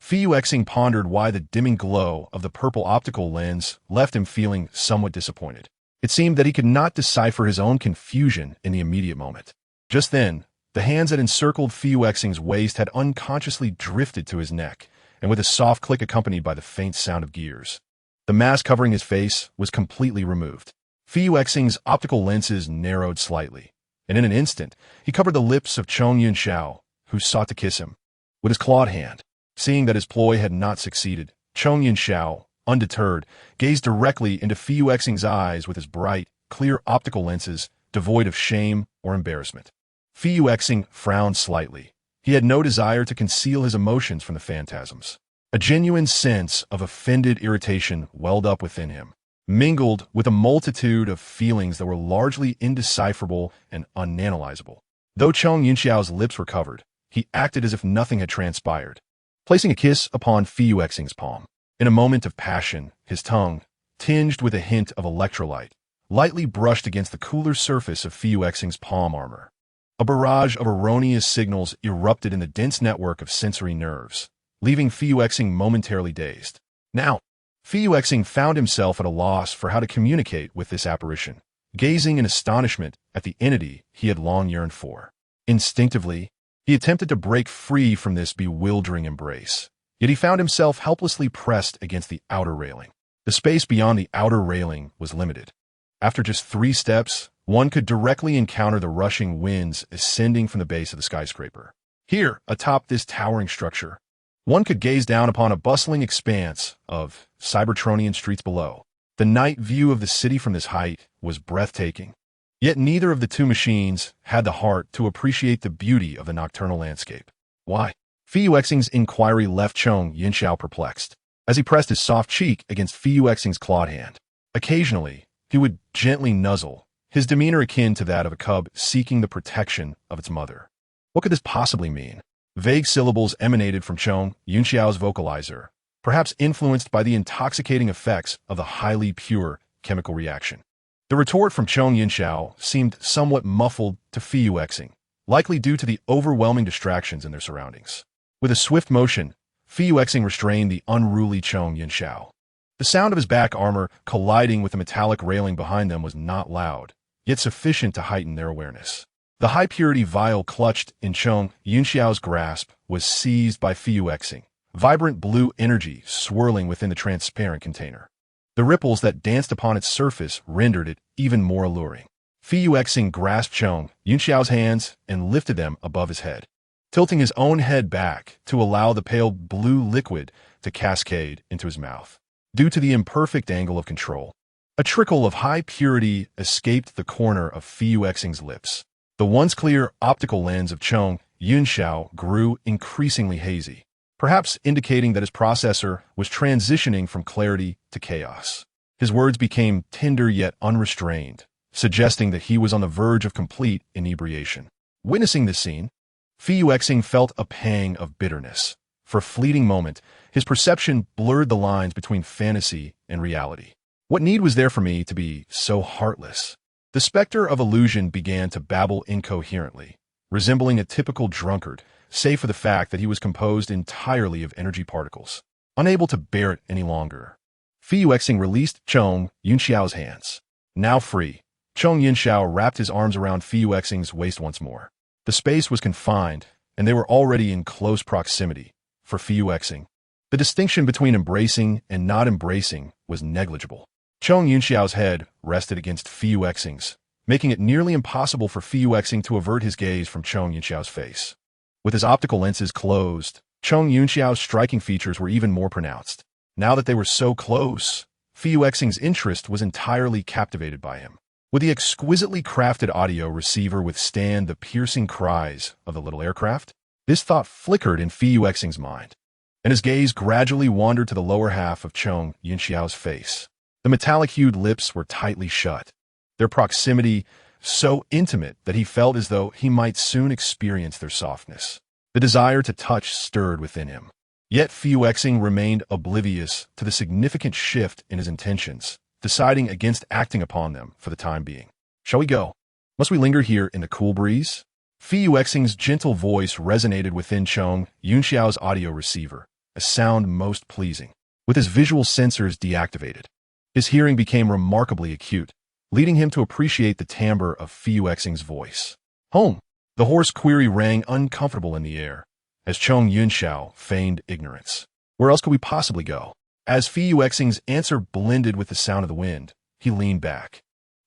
Speaker 1: Fuyuexing pondered why the dimming glow of the purple optical lens left him feeling somewhat disappointed. It seemed that he could not decipher his own confusion in the immediate moment. Just then, the hands that encircled Fuyuexing's waist had unconsciously drifted to his neck, and with a soft click accompanied by the faint sound of gears, the mask covering his face was completely removed. Fuyuexing's optical lenses narrowed slightly, and in an instant, he covered the lips of Chong Yunxiao, who sought to kiss him with his clawed hand. Seeing that his ploy had not succeeded, Chong Yunxiao, undeterred, gazed directly into Fu Xing's eyes with his bright, clear optical lenses, devoid of shame or embarrassment. Fu Xing frowned slightly. He had no desire to conceal his emotions from the phantasms. A genuine sense of offended irritation welled up within him, mingled with a multitude of feelings that were largely indecipherable and unanalyzable. Though Chong Yunxiao's lips were covered, he acted as if nothing had transpired, placing a kiss upon Fu Xing's palm. In a moment of passion, his tongue, tinged with a hint of electrolyte, lightly brushed against the cooler surface of Fu Xing's palm armor. A barrage of erroneous signals erupted in the dense network of sensory nerves, leaving Fu Xing momentarily dazed. Now, Fu Xing found himself at a loss for how to communicate with this apparition, gazing in astonishment at the entity he had long yearned for. Instinctively, he attempted to break free from this bewildering embrace, yet he found himself helplessly pressed against the outer railing. The space beyond the outer railing was limited. After just 3 steps, one could directly encounter the rushing winds ascending from the base of the skyscraper. Here, atop this towering structure, one could gaze down upon a bustling expanse of Cybertronian streets below. The night view of the city from this height was breathtaking. Yet neither of the two machines had the heart to appreciate the beauty of the nocturnal landscape. Why? Fu Xing's inquiry left Chong Yunxiao perplexed, as he pressed his soft cheek against Fu Xing's clawed hand. Occasionally, he would gently nuzzle, his demeanor akin to that of a cub seeking the protection of its mother. What could this possibly mean? Vague syllables emanated from Chong Yunxiao's vocalizer, perhaps influenced by the intoxicating effects of the highly pure chemical reaction. The retort from Chong Yunxiao seemed somewhat muffled to Fu Xing, likely due to the overwhelming distractions in their surroundings. With a swift motion, Fu Xing restrained the unruly Chong Yunxiao. The sound of his back armor colliding with the metallic railing behind them was not loud, yet sufficient to heighten their awareness. The high-purity vial clutched in Chong Yunxiao's grasp was seized by Fu Xing, vibrant blue energy swirling within the transparent container. The ripples that danced upon its surface rendered it even more alluring. Fu Xing grasped Chong Yunxiao's hands and lifted them above his head, tilting his own head back to allow the pale blue liquid to cascade into his mouth. Due to the imperfect angle of control, a trickle of high purity escaped the corner of Fu Xing's lips. The once clear optical lens of Chong Yunxiao grew increasingly hazy, perhaps indicating that his processor was transitioning from clarity to chaos. His words became tender yet unrestrained, suggesting that he was on the verge of complete inebriation. Witnessing this scene, Fu Xing felt a pang of bitterness. For a fleeting moment, his perception blurred the lines between fantasy and reality. What need was there for me to be so heartless? The specter of illusion began to babble incoherently, resembling a typical drunkard, save for the fact that he was composed entirely of energy particles. Unable to bear it any longer, Fu Xing released Chong Yunxiao's hands. Now free, Chong Yunxiao wrapped his arms around Fu Xing's waist once more. The space was confined, and they were already in close proximity. For Fu Xing, the distinction between embracing and not embracing was negligible. Chong Yunxiao's head rested against Fu Xing's, making it nearly impossible for Fu Xing to avert his gaze from Chong Yunxiao's face. With his optical lenses closed, Chong Yunxiao's striking features were even more pronounced. Now that they were so close, Fu Xing's interest was entirely captivated by him. Would the exquisitely crafted audio receiver withstand the piercing cries of the little aircraft? This thought flickered in Fu Xing's mind, and his gaze gradually wandered to the lower half of Chong Yunxiao's face. The metallic-hued lips were tightly shut, their proximity so intimate that he felt as though he might soon experience their softness. The desire to touch stirred within him. Yet Fu Xing remained oblivious to the significant shift in his intentions, deciding against acting upon them for the time being. Shall we go? Must we linger here in the cool breeze? Fu Xing's gentle voice resonated within Chong Yunxiao's audio receiver, a sound most pleasing. With his visual sensors deactivated, his hearing became remarkably acute, leading him to appreciate the timbre of Fu Xing's voice. Home! The hoarse query rang uncomfortable in the air, as Chong Yunxiao feigned ignorance. Where else could we possibly go? As Fu Xing's answer blended with the sound of the wind, he leaned back,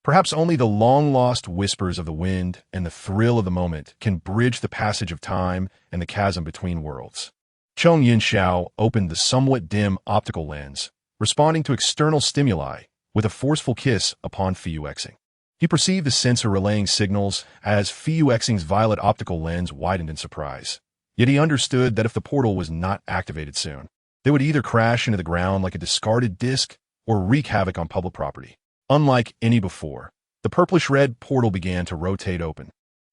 Speaker 1: Perhaps only the long-lost whispers of the wind and the thrill of the moment can bridge the passage of time and the chasm between worlds. Cheng Yunxiao opened the somewhat dim optical lens, responding to external stimuli with a forceful kiss upon Fuyuexing. He perceived the sensor relaying signals as Fuyuexing's violet optical lens widened in surprise. Yet he understood that if the portal was not activated soon, they would either crash into the ground like a discarded disc or wreak havoc on public property. Unlike any before, the purplish-red portal began to rotate open,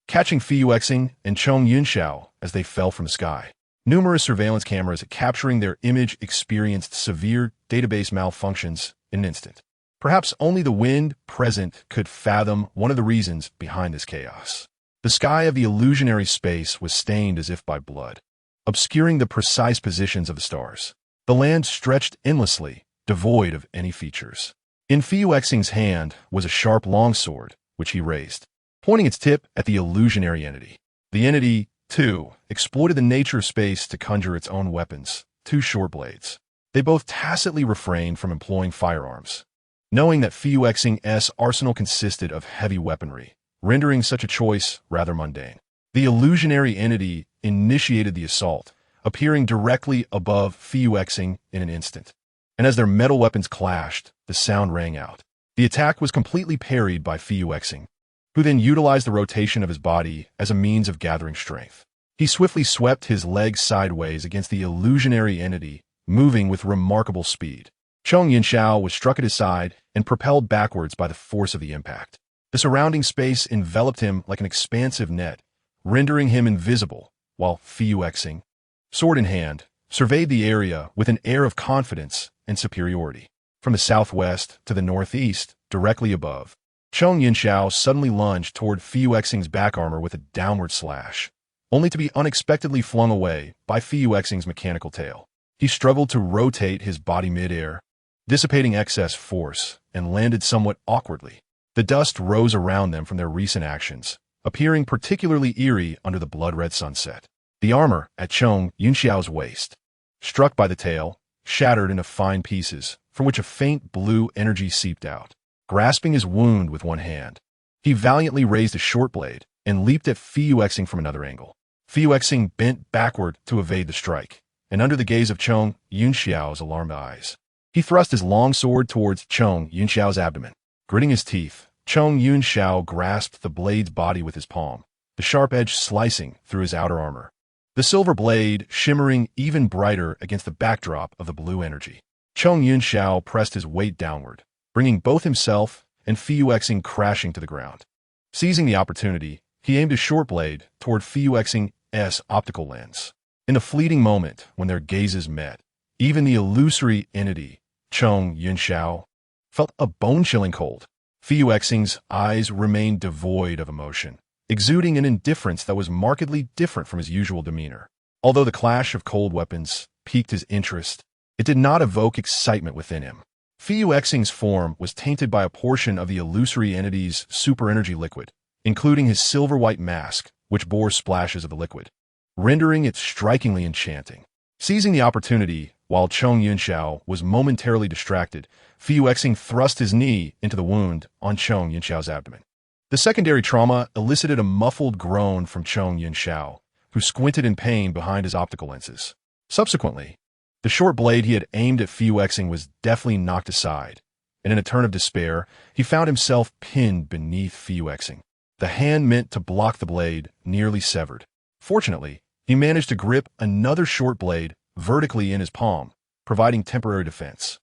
Speaker 1: catching Fuyuexing and Cheng Yunxiao as they fell from the sky. Numerous surveillance cameras capturing their image experienced severe database malfunctions in an instant. Perhaps only the wind present could fathom one of the reasons behind this chaos. The sky of the illusionary space was stained as if by blood, obscuring the precise positions of the stars. The land stretched endlessly, devoid of any features. In Fuyuexing's hand was a sharp longsword, which he raised, pointing its tip at the illusionary entity. The entity, too, exploited the nature of space to conjure its own weapons, two short blades. They both tacitly refrained from employing firearms, knowing that Fuyuexing's arsenal consisted of heavy weaponry, rendering such a choice rather mundane. The illusionary entity initiated the assault, appearing directly above Fuyuexing in an instant. And as their metal weapons clashed, the sound rang out. The attack was completely parried by Fuyuexing, who then utilized the rotation of his body as a means of gathering strength. He swiftly swept his legs sideways against the illusionary entity, moving with remarkable speed. Cheng Yunxiao was struck at his side and propelled backwards by the force of the impact. The surrounding space enveloped him like an expansive net, rendering him invisible, while Fuyuexing, sword in hand, surveyed the area with an air of confidence and superiority. From the southwest to the northeast, directly above, Cheng Yunxiao suddenly lunged toward Fuyuexing's back armor with a downward slash, only to be unexpectedly flung away by Fuyuexing's mechanical tail. He struggled to rotate his body mid-air, dissipating excess force, and landed somewhat awkwardly. The dust rose around them from their recent actions, appearing particularly eerie under the blood-red sunset. The armor at Cheng Yunxiao's waist, struck by the tail, shattered into fine pieces, from which a faint blue energy seeped out. Grasping his wound with one hand, he valiantly raised a short blade and leaped at Fuyuexing from another angle. Fuyuexing bent backward to evade the strike, and under the gaze of Cheng Yunxiao's alarmed eyes, he thrust his long sword towards Cheng Yunxiao's abdomen. Gritting his teeth, Cheng Yunxiao grasped the blade's body with his palm, the sharp edge slicing through his outer armor, the silver blade shimmering even brighter against the backdrop of the blue energy. Cheng Yunxiao pressed his weight downward, bringing both himself and Fuyuexing crashing to the ground. Seizing the opportunity, he aimed his short blade toward Fuyuexing's optical lens. In the fleeting moment when their gazes met, even the illusory entity, Cheng Yunxiao, felt a bone-chilling cold. Fuyuexing's eyes remained devoid of emotion, exuding an indifference that was markedly different from his usual demeanor. Although the clash of cold weapons piqued his interest, it did not evoke excitement within him. Fuyuexing's form was tainted by a portion of the illusory entity's super-energy liquid, including his silver-white mask, which bore splashes of the liquid, rendering it strikingly enchanting. Seizing the opportunity, while Cheng Yunxiao was momentarily distracted, Fuyuexing thrust his knee into the wound on Cheng Yunxiao's abdomen. The secondary trauma elicited a muffled groan from Cheng Yunxiao, who squinted in pain behind his optical lenses. Subsequently, the short blade he had aimed at Fuyuexing was deftly knocked aside, and in a turn of despair, he found himself pinned beneath Fuyuexing. The hand meant to block the blade nearly severed. Fortunately, he managed to grip another short blade vertically in his palm, providing temporary defense.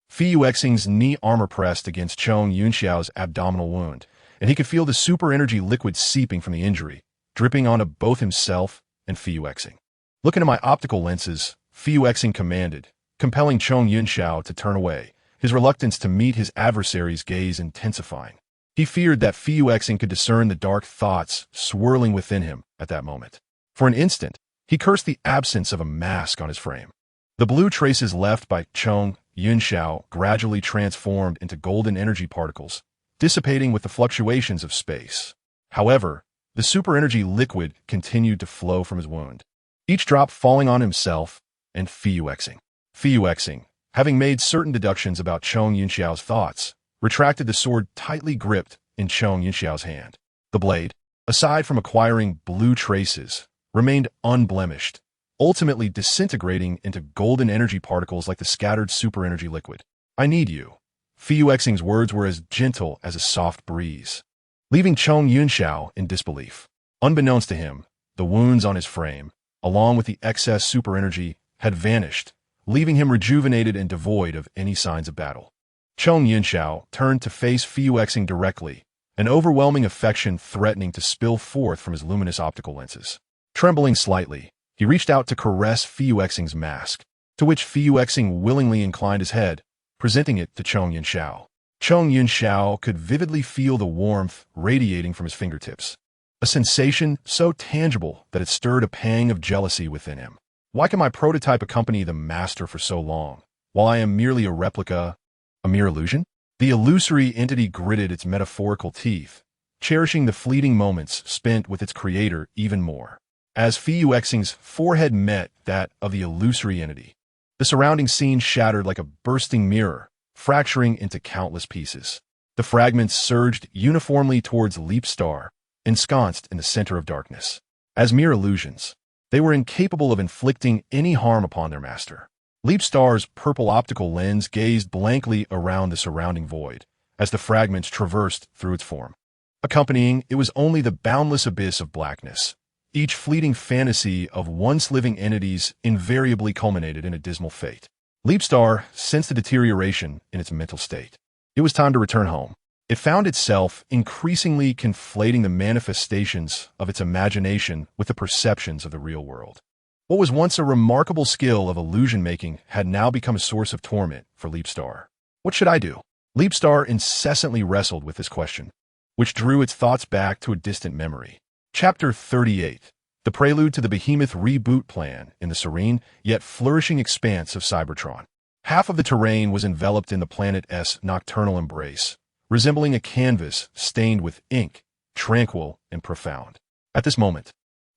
Speaker 1: Fuyuexing's knee armor pressed against Cheng Yunxiao's abdominal wound, and he could feel the super-energy liquid seeping from the injury, dripping onto both himself and Fuyuexing. "Look into my optical lenses," Fuyuexing commanded, compelling Cheng Yunxiao to turn away, his reluctance to meet his adversary's gaze intensifying. He feared that Fuyuexing could discern the dark thoughts swirling within him at that moment. For an instant, he cursed the absence of a mask on his frame. The blue traces left by Cheng Yunxiao gradually transformed into golden energy particles, dissipating with the fluctuations of space. However, the super-energy liquid continued to flow from his wound, each drop falling on himself and Fuyuexing. Fuyuexing, having made certain deductions about Cheng Yunxiao's thoughts, retracted the sword tightly gripped in Chong Yunxiao's hand. The blade, aside from acquiring blue traces, remained unblemished, ultimately disintegrating into golden energy particles like the scattered super-energy liquid. "I need you." Fu Xing's words were as gentle as a soft breeze, leaving Chong Yunxiao in disbelief. Unbeknownst to him, the wounds on his frame, along with the excess super-energy, had vanished, leaving him rejuvenated and devoid of any signs of battle. Chong Yunxiao turned to face Fu Xing directly, an overwhelming affection threatening to spill forth from his luminous optical lenses. Trembling slightly, he reached out to caress Fu Xing's mask, to which Fu Xing willingly inclined his head, presenting it to Chong Yunxiao. Chong Yunxiao could vividly feel the warmth radiating from his fingertips, a sensation so tangible that it stirred a pang of jealousy within him. Why can my prototype accompany the master for so long, while I am merely a replica, a mere illusion? The illusory entity gritted its metaphorical teeth, cherishing the fleeting moments spent with its creator even more. As Fu Xing's forehead met that of the illusory entity, the surrounding scene shattered like a bursting mirror, fracturing into countless pieces. The fragments surged uniformly towards Leap Star, ensconced in the center of darkness. As mere illusions, they were incapable of inflicting any harm upon their master. Leap Star's purple optical lens gazed blankly around the surrounding void as the fragments traversed through its form. Accompanying it was only the boundless abyss of blackness. Each fleeting fantasy of once living entities invariably culminated in a dismal fate. Leap Star sensed the deterioration in its mental state. It was time to return home. It found itself increasingly conflating the manifestations of its imagination with the perceptions of the real world. What was once a remarkable skill of illusion-making had now become a source of torment for Leap Star. What should I do? Leap Star incessantly wrestled with this question, which drew its thoughts back to a distant memory. Chapter 38. The prelude to the Behemoth reboot plan in the serene, yet flourishing expanse of Cybertron. Half of the terrain was enveloped in the planet's nocturnal embrace, resembling a canvas stained with ink, tranquil and profound. At this moment,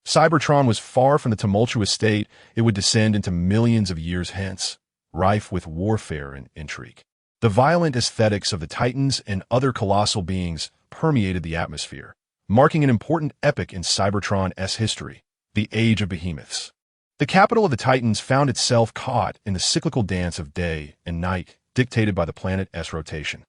Speaker 1: Cybertron was far from the tumultuous state it would descend into millions of years hence, rife with warfare and intrigue. The violent aesthetics of the Titans and other colossal beings permeated the atmosphere, marking an important epoch in Cybertron's history, the Age of Behemoths. The capital of the Titans found itself caught in the cyclical dance of day and night dictated by the planet's rotation.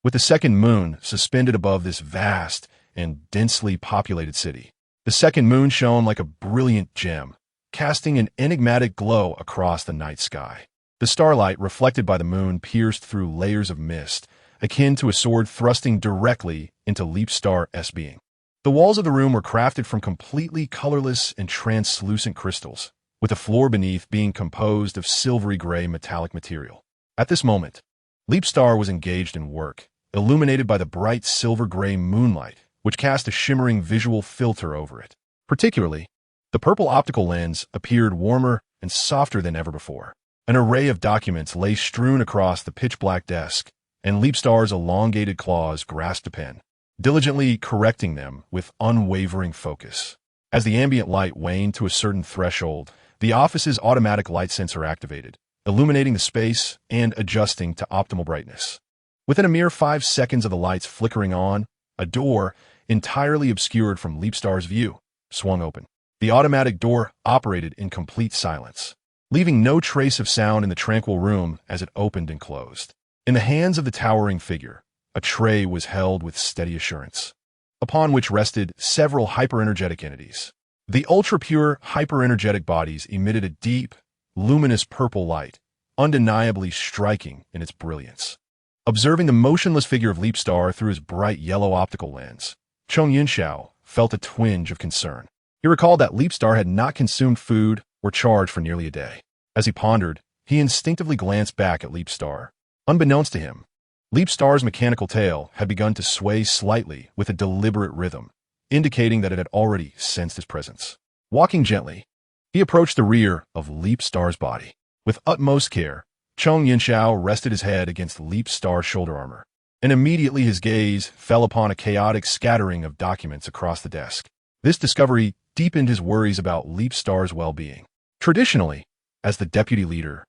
Speaker 1: With the second moon suspended above this vast and densely populated city, the second moon shone like a brilliant gem, casting an enigmatic glow across the night sky. The starlight reflected by the moon pierced through layers of mist, akin to a sword thrusting directly into Leap Star's being. The walls of the room were crafted from completely colorless and translucent crystals, with the floor beneath being composed of silvery gray metallic material. At this moment, Leap Star was engaged in work, illuminated by the bright silver-gray moonlight, which cast a shimmering visual filter over it. Particularly, the purple optical lens appeared warmer and softer than ever before. An array of documents lay strewn across the pitch-black desk, and Leap Star's elongated claws grasped a pen, diligently correcting them with unwavering focus. As the ambient light waned to a certain threshold, the office's automatic light sensor activated, illuminating the space and adjusting to optimal brightness. Within a mere 5 seconds of the lights flickering on, a door, entirely obscured from Leap Star's view, swung open. The automatic door operated in complete silence, leaving no trace of sound in the tranquil room as it opened and closed. In the hands of the towering figure, a tray was held with steady assurance, upon which rested several hyper-energetic entities. The ultra-pure hyper-energetic bodies emitted a deep, luminous purple light, undeniably striking in its brilliance. Observing the motionless figure of Leap Star through his bright yellow optical lens, Chong Yunxiao felt a twinge of concern. He recalled that Leap Star had not consumed food or charged for nearly a day. As he pondered, he instinctively glanced back at Leap Star. Unbeknownst to him, Leap Star's mechanical tail had begun to sway slightly with a deliberate rhythm, indicating that it had already sensed his presence. Walking gently, he approached the rear of Leap Star's body. With utmost care, Chong Yunxiao rested his head against Leap Star's shoulder armor, and immediately his gaze fell upon a chaotic scattering of documents across the desk. This discovery deepened his worries about Leap Star's well-being. Traditionally, as the deputy leader,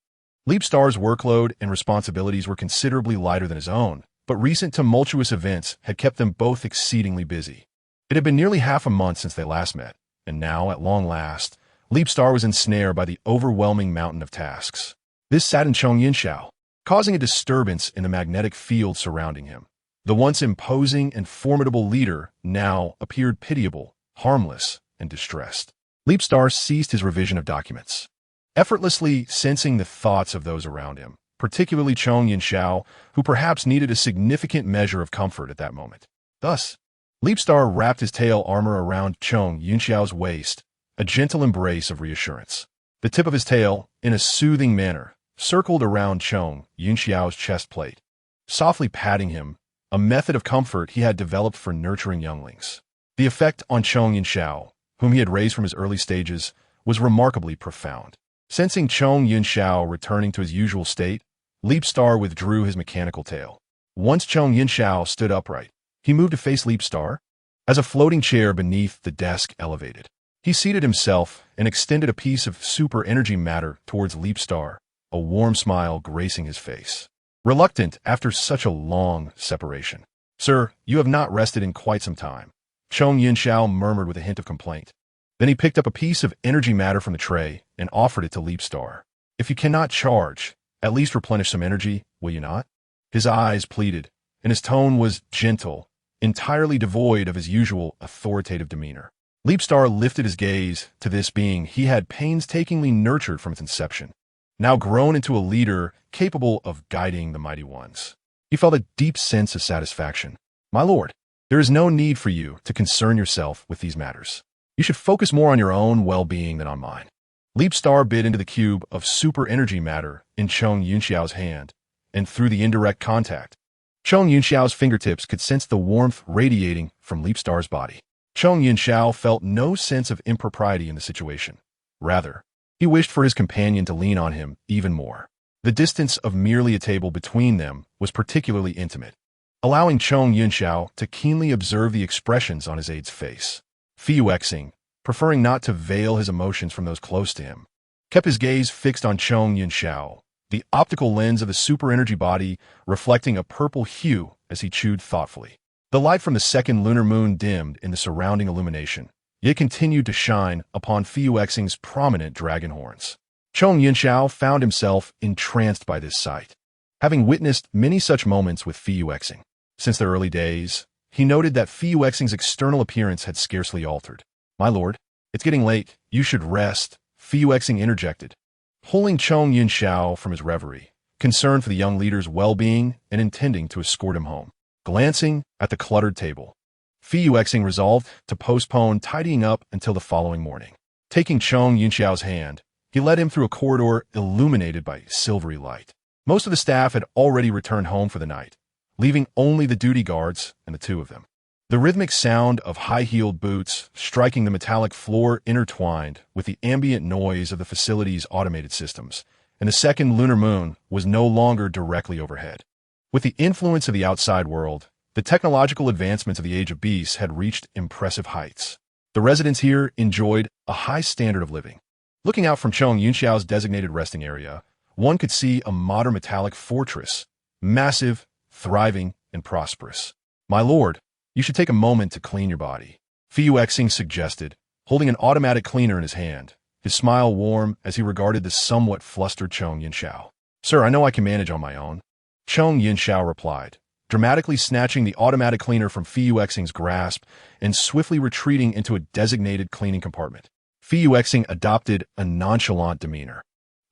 Speaker 1: Leap Star's workload and responsibilities were considerably lighter than his own, but recent tumultuous events had kept them both exceedingly busy. It had been nearly half a month since they last met, and now, at long last, Leapstar was ensnared by the overwhelming mountain of tasks. This saddened Chong Yunxiao, causing a disturbance in the magnetic field surrounding him. The once imposing and formidable leader now appeared pitiable, harmless, and distressed. Leapstar ceased his revision of documents, effortlessly sensing the thoughts of those around him, particularly Chong Yunxiao, who perhaps needed a significant measure of comfort at that moment. Thus, Leapstar wrapped his tail armor around Chong Yunxiao's waist, a gentle embrace of reassurance. The tip of his tail, in a soothing manner, circled around Chong Yunxiao's chest plate, softly patting him, a method of comfort he had developed for nurturing younglings. The effect on Chong Yunxiao, whom he had raised from his early stages, was remarkably profound. Sensing Chong Yunxiao returning to his usual state, Leapstar withdrew his mechanical tail. Once Chong Yunxiao stood upright, he moved to face Leapstar, as a floating chair beneath the desk elevated. He seated himself and extended a piece of super energy matter towards Leapstar, a warm smile gracing his face. Reluctant after such a long separation. "Sir, you have not rested in quite some time," Chong Yunxiao murmured with a hint of complaint. Then he picked up a piece of energy matter from the tray and offered it to Leapstar. "If you cannot charge, at least replenish some energy, will you not?" His eyes pleaded, and his tone was gentle, entirely devoid of his usual authoritative demeanor. Leapstar lifted his gaze to this being he had painstakingly nurtured from its inception, now grown into a leader capable of guiding the mighty ones. He felt a deep sense of satisfaction. "My lord, there is no need for you to concern yourself with these matters. You should focus more on your own well-being than on mine." Leapstar bit into the cube of super energy matter in Chong Yunxiao's hand, and through the indirect contact, Chong Yunxiao's fingertips could sense the warmth radiating from Leapstar's body. Chong Yunxiao felt no sense of impropriety in the situation. Rather, he wished for his companion to lean on him even more. The distance of merely a table between them was particularly intimate, allowing Chong Yunxiao to keenly observe the expressions on his aide's face. Fuyuexing, preferring not to veil his emotions from those close to him, kept his gaze fixed on Chong Yunxiao, the optical lens of the super energy body reflecting a purple hue as he chewed thoughtfully. The light from the second lunar moon dimmed in the surrounding illumination, yet continued to shine upon Fuyuexing's prominent dragon horns. Chong Yunxiao found himself entranced by this sight. Having witnessed many such moments with Fuyuexing since their early days, he noted that Fuyuexing's external appearance had scarcely altered. "My lord, it's getting late. You should rest," Fuyuexing interjected, pulling Chong Yunxiao from his reverie, concerned for the young leader's well-being and intending to escort him home. Glancing at the cluttered table, Fuyuexing resolved to postpone tidying up until the following morning. Taking Chong Yunxiao's hand, he led him through a corridor illuminated by silvery light. Most of the staff had already returned home for the night, leaving only the duty guards and the two of them. The rhythmic sound of high-heeled boots striking the metallic floor intertwined with the ambient noise of the facility's automated systems, and the second lunar moon was no longer directly overhead. With the influence of the outside world, the technological advancements of the Age of Beasts had reached impressive heights. The residents here enjoyed a high standard of living. Looking out from Chong Yunxiao's designated resting area, one could see a modern metallic fortress, massive, thriving, and prosperous. "My lord, you should take a moment to clean your body," Fuyuexing suggested, holding an automatic cleaner in his hand, his smile warm as he regarded the somewhat flustered Chong Yunxiao. "Sir, I know I can manage on my own," Chong Yunxiao replied, dramatically snatching the automatic cleaner from Fuyuexing's grasp and swiftly retreating into a designated cleaning compartment. Fuyuexing adopted a nonchalant demeanor,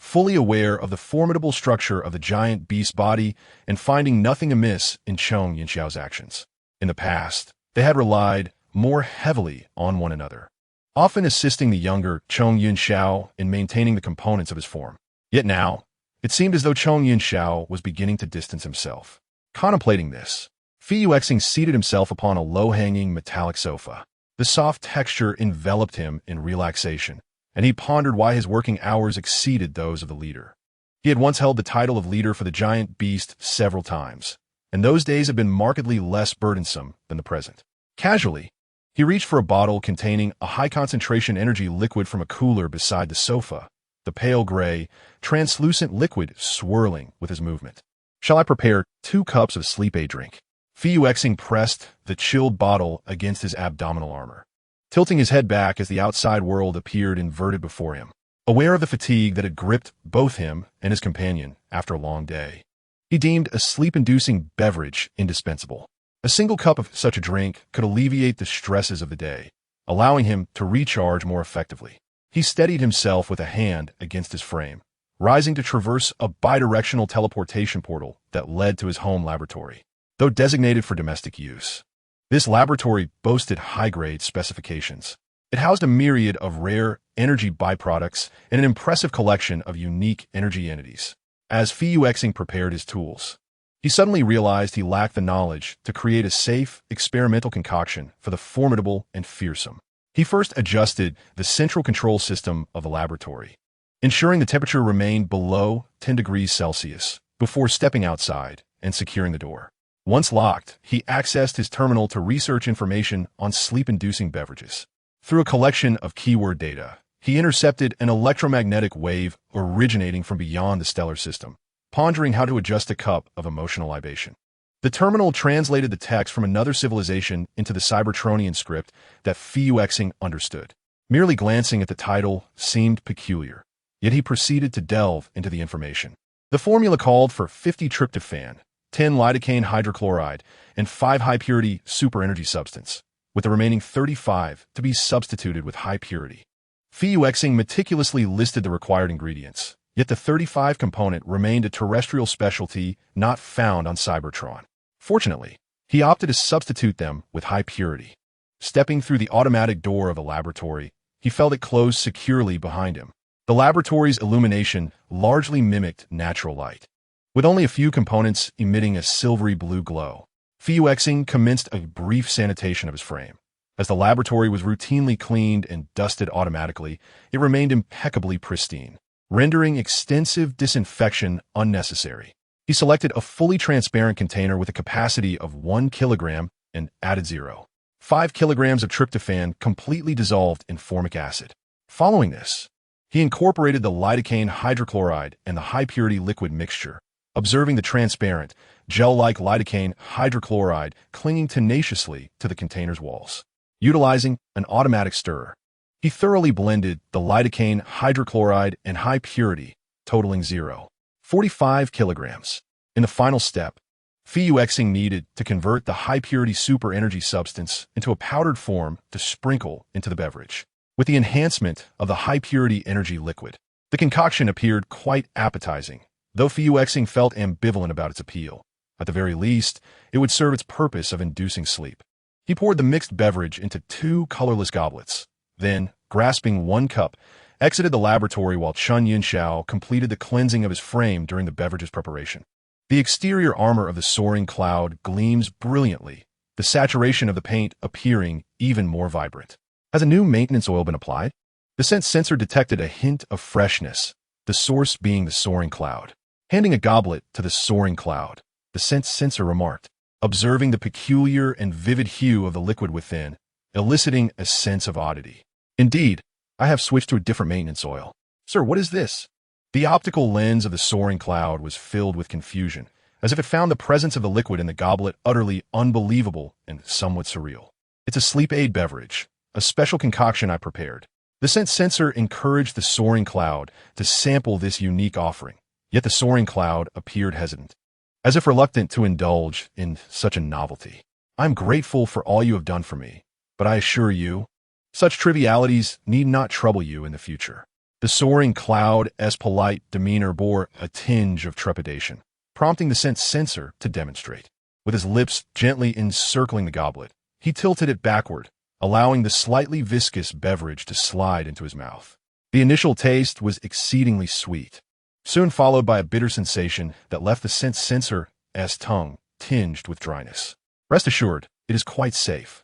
Speaker 1: fully aware of the formidable structure of the giant beast body and finding nothing amiss in Chong Yunxiao's actions. In the past, they had relied more heavily on one another, often assisting the younger Chong Yunxiao in maintaining the components of his form. Yet now, it seemed as though Chong Yunxiao was beginning to distance himself. Contemplating this, Fuyuexing seated himself upon a low-hanging metallic sofa. The soft texture enveloped him in relaxation, and he pondered why his working hours exceeded those of the leader. He had once held the title of leader for the giant beast several times, and those days had been markedly less burdensome than the present. Casually, he reached for a bottle containing a high-concentration energy liquid from a cooler beside the sofa, the pale gray, translucent liquid swirling with his movement. Shall I prepare 2 cups of sleep aid drink? Fuexing pressed the chilled bottle against his abdominal armor, tilting his head back as the outside world appeared inverted before him. Aware of the fatigue that had gripped both him and his companion after a long day, he deemed a sleep-inducing beverage indispensable. A single cup of such a drink could alleviate the stresses of the day, allowing him to recharge more effectively. He steadied himself with a hand against his frame, rising to traverse a bidirectional teleportation portal that led to his home laboratory. Though designated for domestic use, this laboratory boasted high-grade specifications. It housed a myriad of rare energy byproducts and an impressive collection of unique energy entities. As Fuexing prepared his tools, he suddenly realized he lacked the knowledge to create a safe, experimental concoction for the formidable and fearsome. He first adjusted the central control system of the laboratory, ensuring the temperature remained below 10 degrees Celsius before stepping outside and securing the door. Once locked, he accessed his terminal to research information on sleep-inducing beverages. Through a collection of keyword data, he intercepted an electromagnetic wave originating from beyond the stellar system, pondering how to adjust a cup of emotional libation. The terminal translated the text from another civilization into the Cybertronian script that Fuexing understood. Merely glancing at the title seemed peculiar, yet he proceeded to delve into the information. The formula called for 50 tryptophan, 10 lidocaine hydrochloride, and 5 high-purity superenergy substance, with the remaining 35 to be substituted with high purity. Fuexing meticulously listed the required ingredients, yet the 35 component remained a terrestrial specialty not found on Cybertron. Fortunately, he opted to substitute them with high purity. Stepping through the automatic door of the laboratory, he felt it close securely behind him. The laboratory's illumination largely mimicked natural light, with only a few components emitting a silvery blue glow. Fuexing commenced a brief sanitation of his frame. As the laboratory was routinely cleaned and dusted automatically, it remained impeccably pristine, rendering extensive disinfection unnecessary. He selected a fully transparent container with a capacity of 1 kilogram and added 0.5 kilograms of tryptophan completely dissolved in formic acid. Following this, he incorporated the lidocaine hydrochloride and the high-purity liquid mixture, observing the transparent, gel-like lidocaine hydrochloride clinging tenaciously to the container's walls. Utilizing an automatic stirrer, he thoroughly blended the lidocaine hydrochloride and high purity, totaling 0.45 kilograms. In the final step, Fuexing needed to convert the high-purity super-energy substance into a powdered form to sprinkle into the beverage. With the enhancement of the high-purity energy liquid, the concoction appeared quite appetizing, though Fuexing felt ambivalent about its appeal. At the very least, it would serve its purpose of inducing sleep. He poured the mixed beverage into 2 colorless goblets, then, grasping 1 cup, exited the laboratory while Chun Yinxiao completed the cleansing of his frame during the beverage's preparation. The exterior armor of the soaring cloud gleams brilliantly, the saturation of the paint appearing even more vibrant. Has a new maintenance oil been applied? The scent sensor detected a hint of freshness, the source being the soaring cloud. Handing a goblet to the soaring cloud, the scent sensor remarked, observing the peculiar and vivid hue of the liquid within, eliciting a sense of oddity. Indeed, I have switched to a different maintenance oil. Sir, what is this? The optical lens of the soaring cloud was filled with confusion, as if it found the presence of the liquid in the goblet utterly unbelievable and somewhat surreal. It's a sleep aid beverage, a special concoction I prepared. The scent sensor encouraged the soaring cloud to sample this unique offering, yet the soaring cloud appeared hesitant, as if reluctant to indulge in such a novelty. I'm grateful for all you have done for me, but I assure you, such trivialities need not trouble you in the future. The soaring cloud's polite demeanor bore a tinge of trepidation, prompting the scent sensor to demonstrate. With his lips gently encircling the goblet, he tilted it backward, allowing the slightly viscous beverage to slide into his mouth. The initial taste was exceedingly sweet, soon followed by a bitter sensation that left the scent sensor's tongue tinged with dryness. Rest assured, it is quite safe.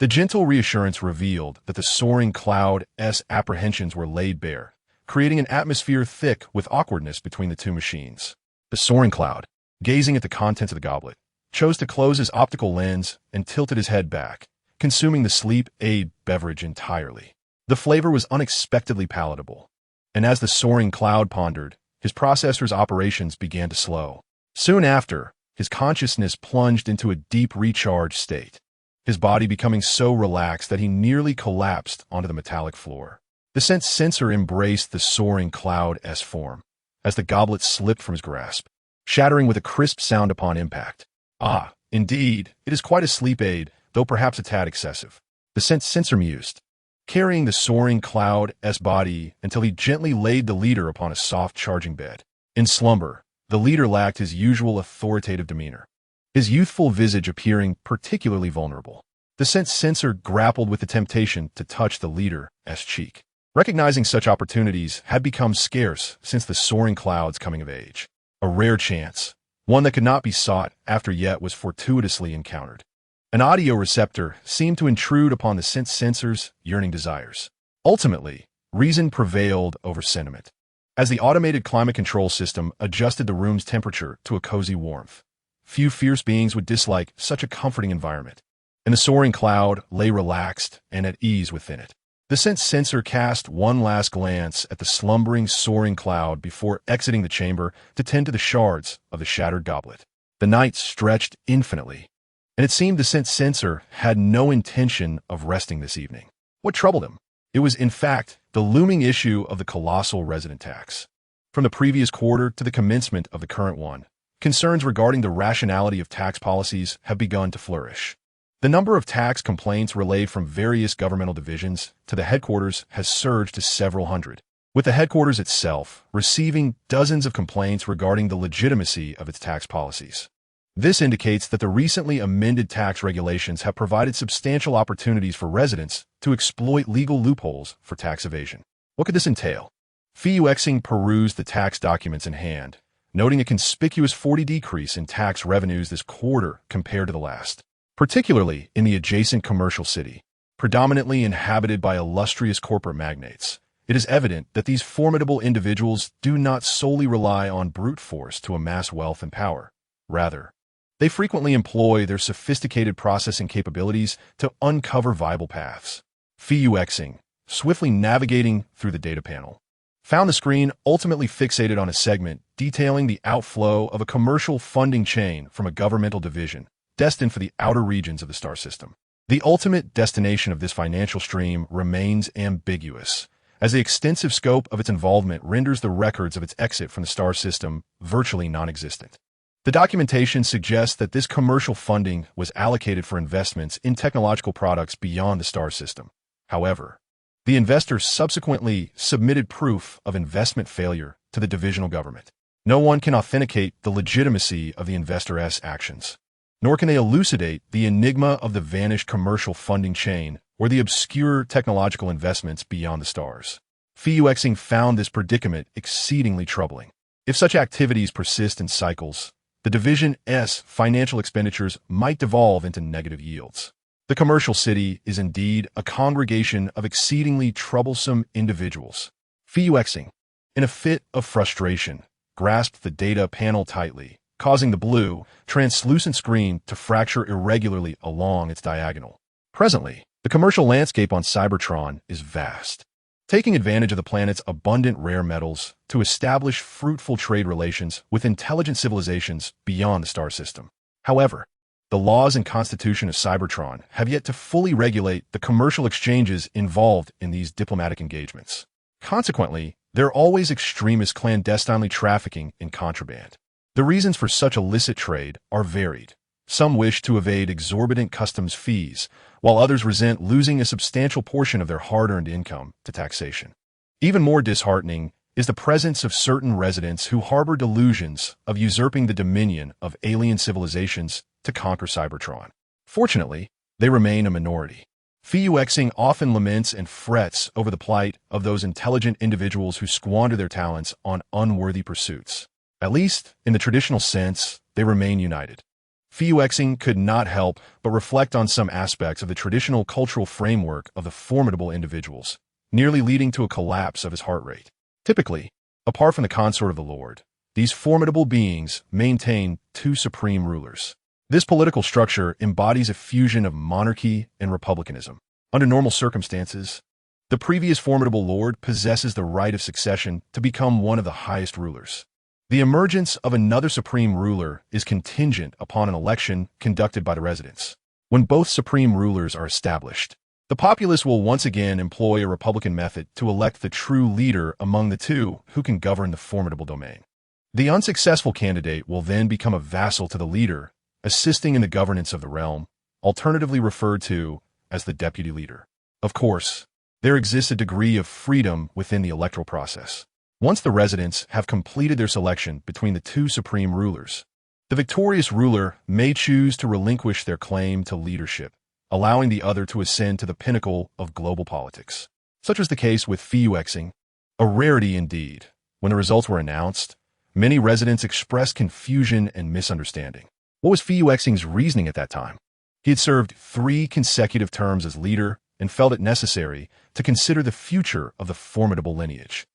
Speaker 1: The gentle reassurance revealed that the soaring cloud's apprehensions were laid bare, creating an atmosphere thick with awkwardness between the two machines. The soaring cloud, gazing at the contents of the goblet, chose to close his optical lens and tilted his head back, consuming the sleep aid beverage entirely. The flavor was unexpectedly palatable, and as the soaring cloud pondered, his processor's operations began to slow. Soon after, his consciousness plunged into a deep recharge state, his body becoming so relaxed that he nearly collapsed onto the metallic floor. The sense sensor embraced the soaring cloud S form, as the goblet slipped from his grasp, shattering with a crisp sound upon impact. Ah, indeed, it is quite a sleep aid, though perhaps a tad excessive, the sense sensor mused, carrying the soaring cloud S body until he gently laid the leader upon a soft charging bed. In slumber, the leader lacked his usual authoritative demeanor, his youthful visage appearing particularly vulnerable. The sense sensor grappled with the temptation to touch the leader's cheek. Recognizing such opportunities had become scarce since the soaring cloud's coming of age. A rare chance, one that could not be sought after yet was fortuitously encountered. An audio receptor seemed to intrude upon the sense sensor's yearning desires. Ultimately, reason prevailed over sentiment, as the automated climate control system adjusted the room's temperature to a cozy warmth. Few fierce beings would dislike such a comforting environment, and the soaring cloud lay relaxed and at ease within it. The sense sensor cast one last glance at the slumbering, soaring cloud before exiting the chamber to tend to the shards of the shattered goblet. The night stretched infinitely, and it seemed the sense sensor had no intention of resting this evening. What troubled him? It was, in fact, the looming issue of the colossal resident tax. From the previous quarter to the commencement of the current one, concerns regarding the rationality of tax policies have begun to flourish. The number of tax complaints relayed from various governmental divisions to the headquarters has surged to several hundred, with the headquarters itself receiving dozens of complaints regarding the legitimacy of its tax policies. This indicates that the recently amended tax regulations have provided substantial opportunities for residents to exploit legal loopholes for tax evasion. What could this entail? Fuxing perused the tax documents in hand, noting a conspicuous 40% decrease in tax revenues this quarter compared to the last, particularly in the adjacent commercial city, predominantly inhabited by illustrious corporate magnates. It is evident that these formidable individuals do not solely rely on brute force to amass wealth and power. Rather, they frequently employ their sophisticated processing capabilities to uncover viable paths. Fuxing, swiftly navigating through the data panel, found the screen ultimately fixated on a segment detailing the outflow of a commercial funding chain from a governmental division destined for the outer regions of the star system. The ultimate destination of this financial stream remains ambiguous, as the extensive scope of its involvement renders the records of its exit from the star system virtually non-existent. The documentation suggests that this commercial funding was allocated for investments in technological products beyond the star system. However, the investors subsequently submitted proof of investment failure to the divisional government. No one can authenticate the legitimacy of the investor's actions, nor can they elucidate the enigma of the vanished commercial funding chain or the obscure technological investments beyond the stars. Fuxing found this predicament exceedingly troubling. If such activities persist in cycles, the division's financial expenditures might devolve into negative yields. The commercial city is indeed a congregation of exceedingly troublesome individuals. Fuxing, in a fit of frustration, grasped the data panel tightly, causing the blue, translucent screen to fracture irregularly along its diagonal. Presently, the commercial landscape on Cybertron is vast, taking advantage of the planet's abundant rare metals to establish fruitful trade relations with intelligent civilizations beyond the star system. However, the laws and constitution of Cybertron have yet to fully regulate the commercial exchanges involved in these diplomatic engagements. Consequently, there are always extremists clandestinely trafficking in contraband. The reasons for such illicit trade are varied. Some wish to evade exorbitant customs fees, while others resent losing a substantial portion of their hard-earned income to taxation. Even more disheartening is the presence of certain residents who harbor delusions of usurping the dominion of alien civilizations to conquer Cybertron. Fortunately, they remain a minority. Fuxing often laments and frets over the plight of those intelligent individuals who squander their talents on unworthy pursuits. At least, in the traditional sense, they remain united. Fuxing could not help but reflect on some aspects of the traditional cultural framework of the formidable individuals, nearly leading to a collapse of his heart rate. Typically, apart from the consort of the Lord, these formidable beings maintain two supreme rulers. This political structure embodies a fusion of monarchy and republicanism. Under normal circumstances, the previous formidable lord possesses the right of succession to become one of the highest rulers. The emergence of another supreme ruler is contingent upon an election conducted by the residents. When both supreme rulers are established, the populace will once again employ a republican method to elect the true leader among the two who can govern the formidable domain. The unsuccessful candidate will then become a vassal to the leader, assisting in the governance of the realm, alternatively referred to as the deputy leader. Of course, there exists a degree of freedom within the electoral process. Once the residents have completed their selection between the two supreme rulers, the victorious ruler may choose to relinquish their claim to leadership, allowing the other to ascend to the pinnacle of global politics. Such was the case with Fuyuexing, a rarity indeed. When the results were announced, many residents expressed confusion and misunderstanding. What was Fuyuexing's reasoning at that time? He had served 3 consecutive terms as leader and felt it necessary to consider the future of the formidable lineage.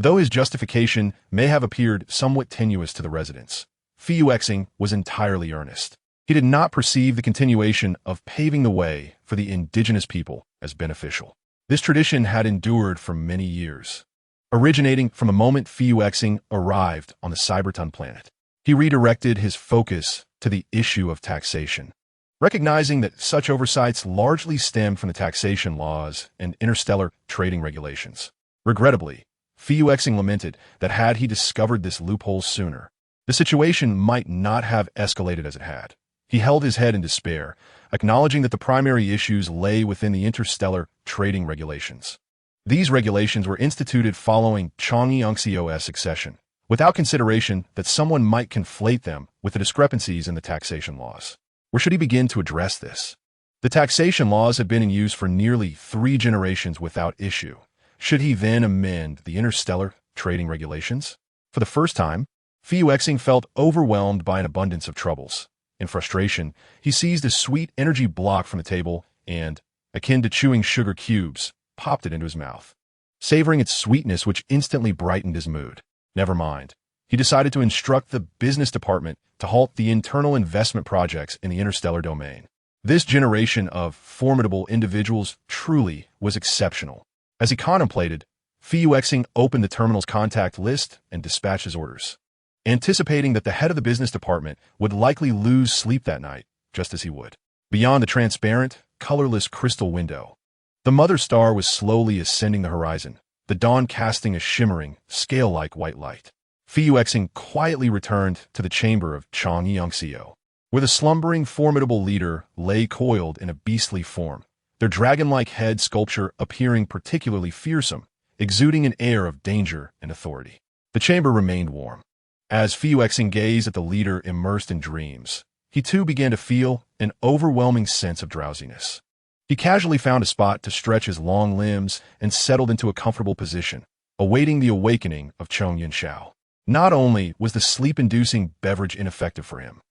Speaker 1: Though his justification may have appeared somewhat tenuous to the residents, Fuyuexing was entirely earnest. He did not perceive the continuation of paving the way for the indigenous people as beneficial. This tradition had endured for many years, originating from the moment Fuyuexing arrived on the Cybertron planet. He redirected his focus to the issue of taxation, recognizing that such oversights largely stemmed from the taxation laws and interstellar trading regulations. Regrettably, Fuyuexing lamented that had he discovered this loophole sooner, the situation might not have escalated as it had. He held his head in despair, acknowledging that the primary issues lay within the interstellar trading regulations. These regulations were instituted following Chang'e Yongxio's succession, without consideration that someone might conflate them with the discrepancies in the taxation laws. Where should he begin to address this? The taxation laws had been in use for nearly 3 generations without issue. Should he then amend the interstellar trading regulations? For the first time, Fuyuexing felt overwhelmed by an abundance of troubles. In frustration, he seized a sweet energy block from the table and, akin to chewing sugar cubes, popped it into his mouth, savoring its sweetness which instantly brightened his mood. Never mind. He decided to instruct the business department to halt the internal investment projects in the interstellar domain. This generation of formidable individuals truly was exceptional. As he contemplated, Fuyuexing opened the terminal's contact list and dispatched his orders, anticipating that the head of the business department would likely lose sleep that night, just as he would. Beyond the transparent, colorless crystal window, the mother star was slowly ascending the horizon, the dawn casting a shimmering, scale-like white light. Fuyuexing quietly returned to the chamber of Chang'e Yongxio, where the slumbering formidable leader lay coiled in a beastly form, their dragon-like head sculpture appearing particularly fearsome, exuding an air of danger and authority. The chamber remained warm. As Fuyuexing gazed at the leader immersed in dreams, he too began to feel an overwhelming sense of drowsiness. He casually found a spot to stretch his long limbs and settled into a comfortable position, awaiting the awakening of Chong Yin-Shao. Not only was the sleep-inducing beverage ineffective for him,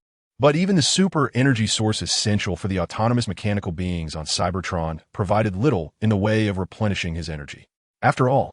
Speaker 1: but even the super energy source essential for the autonomous mechanical beings on Cybertron provided little in the way of replenishing his energy. After all,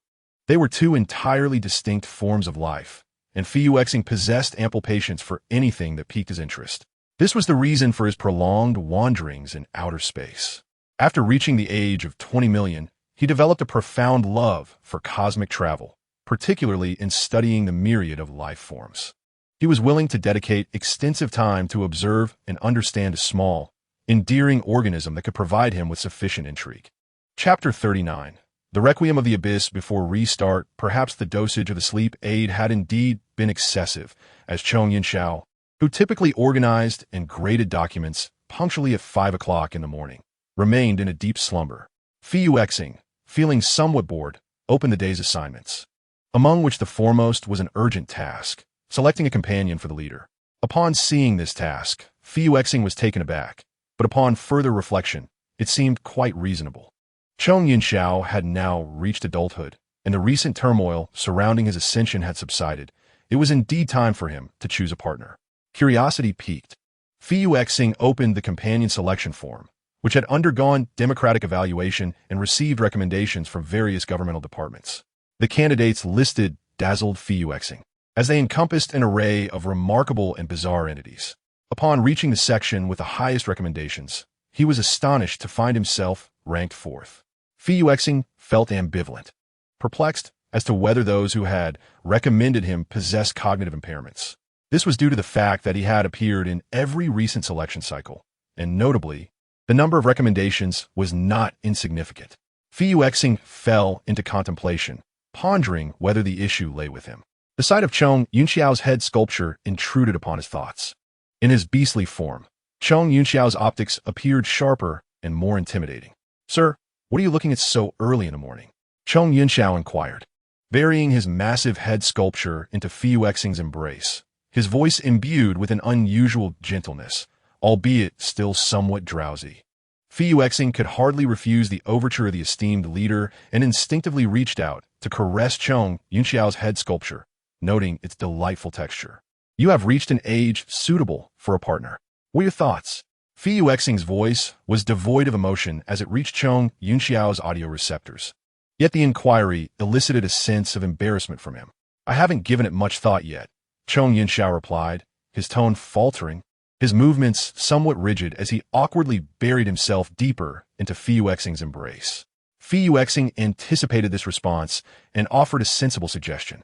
Speaker 1: they were 2 entirely distinct forms of life, and Fuyuexing possessed ample patience for anything that piqued his interest. This was the reason for his prolonged wanderings in outer space. After reaching the age of 20 million, he developed a profound love for cosmic travel, particularly in studying the myriad of life forms. He was willing to dedicate extensive time to observe and understand a small, endearing organism that could provide him with sufficient intrigue. Chapter 39. The Requiem of the Abyss before restart. Perhaps the dosage of the sleep aid had indeed been excessive, as Chong Yin-Shao, who typically organized and graded documents punctually at 5 o'clock in the morning, remained in a deep slumber. Fuyuexing, feeling somewhat bored, opened the day's assignments, among which the foremost was an urgent task, selecting a companion for the leader. Upon seeing this task, Fuyuexing was taken aback, but upon further reflection, it seemed quite reasonable. Chong Yin-Shao had now reached adulthood, and the recent turmoil surrounding his ascension had subsided. It was indeed time for him to choose a partner. Curiosity piqued. Fuyuexing opened the companion selection form, which had undergone democratic evaluation and received recommendations from various governmental departments. The candidates listed dazzled Fuyuexing, as they encompassed an array of remarkable and bizarre entities. Upon reaching the section with the highest recommendations, he was astonished to find himself ranked 4th. Fuyuexing felt ambivalent, perplexed as to whether those who had recommended him possessed cognitive impairments. This was due to the fact that he had appeared in every recent selection cycle, and notably, the number of recommendations was not insignificant. Fu Xing fell into contemplation, pondering whether the issue lay with him. The sight of Chong Yunxiao's head sculpture intruded upon his thoughts. In his beastly form, Chong Yunxiao's optics appeared sharper and more intimidating. "Sir, what are you looking at so early in the morning?" Chong Yunxiao inquired, burying his massive head sculpture into Fu Xing's embrace, his voice imbued with an unusual gentleness, albeit still somewhat drowsy. Fu Xing could hardly refuse the overture of the esteemed leader and instinctively reached out to caress Chong Yunxiao's head sculpture, noting its delightful texture. "You have reached an age suitable for a partner. What are your thoughts?" Fu Xing's voice was devoid of emotion as it reached Chong Yunxiao's audio receptors. Yet the inquiry elicited a sense of embarrassment from him. "I haven't given it much thought yet," Chong Yunxiao replied, his tone faltering, his movements somewhat rigid as he awkwardly buried himself deeper into Fu Xing's embrace. Fu Xing anticipated this response and offered a sensible suggestion.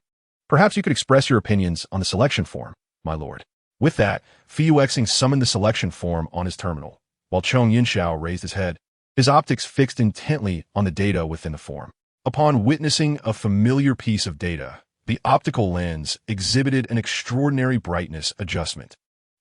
Speaker 1: "Perhaps you could express your opinions on the selection form, my lord." With that, Fu Xing summoned the selection form on his terminal, while Chong Yunxiao raised his head, his optics fixed intently on the data within the form. Upon witnessing a familiar piece of data, the optical lens exhibited an extraordinary brightness adjustment,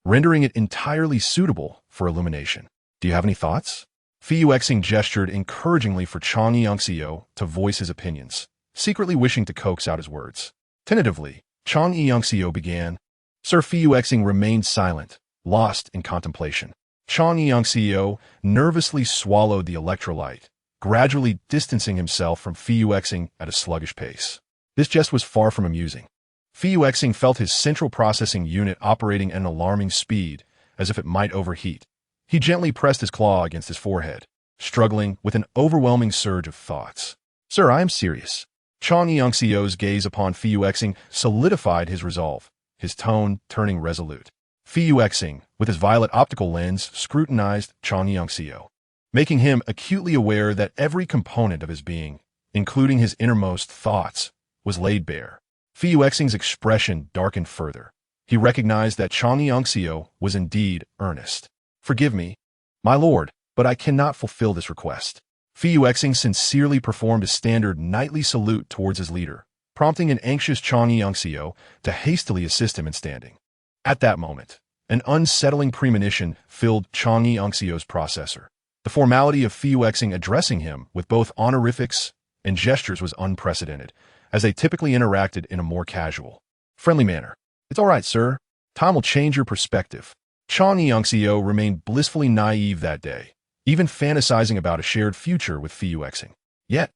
Speaker 1: rendering it entirely suitable for illumination. "Do you have any thoughts?" Fu Xing gestured encouragingly for Chong Yunxiao to voice his opinions, secretly wishing to coax out his words. Tentatively, Chong Yunxiao began. Sir Fu Xing remained silent, lost in contemplation. Chong Yunxiao nervously swallowed the electrolyte, gradually distancing himself from Fu Xing at a sluggish pace. This jest was far from amusing. Fu Xing felt his central processing unit operating at an alarming speed, as if it might overheat. He gently pressed his claw against his forehead, struggling with an overwhelming surge of thoughts. "Sir, I am serious." Chong Yunxiao's gaze upon Fu Xing solidified his resolve, his tone turning resolute. Fu Xing, with his violet optical lens, scrutinized Chong Yunxiao, making him acutely aware that every component of his being, including his innermost thoughts, was laid bare. Fu Xing's expression darkened further. He recognized that Chong Yunxiao was indeed earnest. "Forgive me, my lord, but I cannot fulfill this request." Fu Xing sincerely performed a standard knightly salute towards his leader, prompting an anxious Chong Yunxiao to hastily assist him in standing. At that moment, an unsettling premonition filled Chong Yunxiao's processor. The formality of Fu Xing addressing him with both honorifics and gestures was unprecedented, as they typically interacted in a more casual, friendly manner. "It's all right, sir. Time will change your perspective." Chong Yunxiao remained blissfully naive that day, even fantasizing about a shared future with Fu Xing. Yet,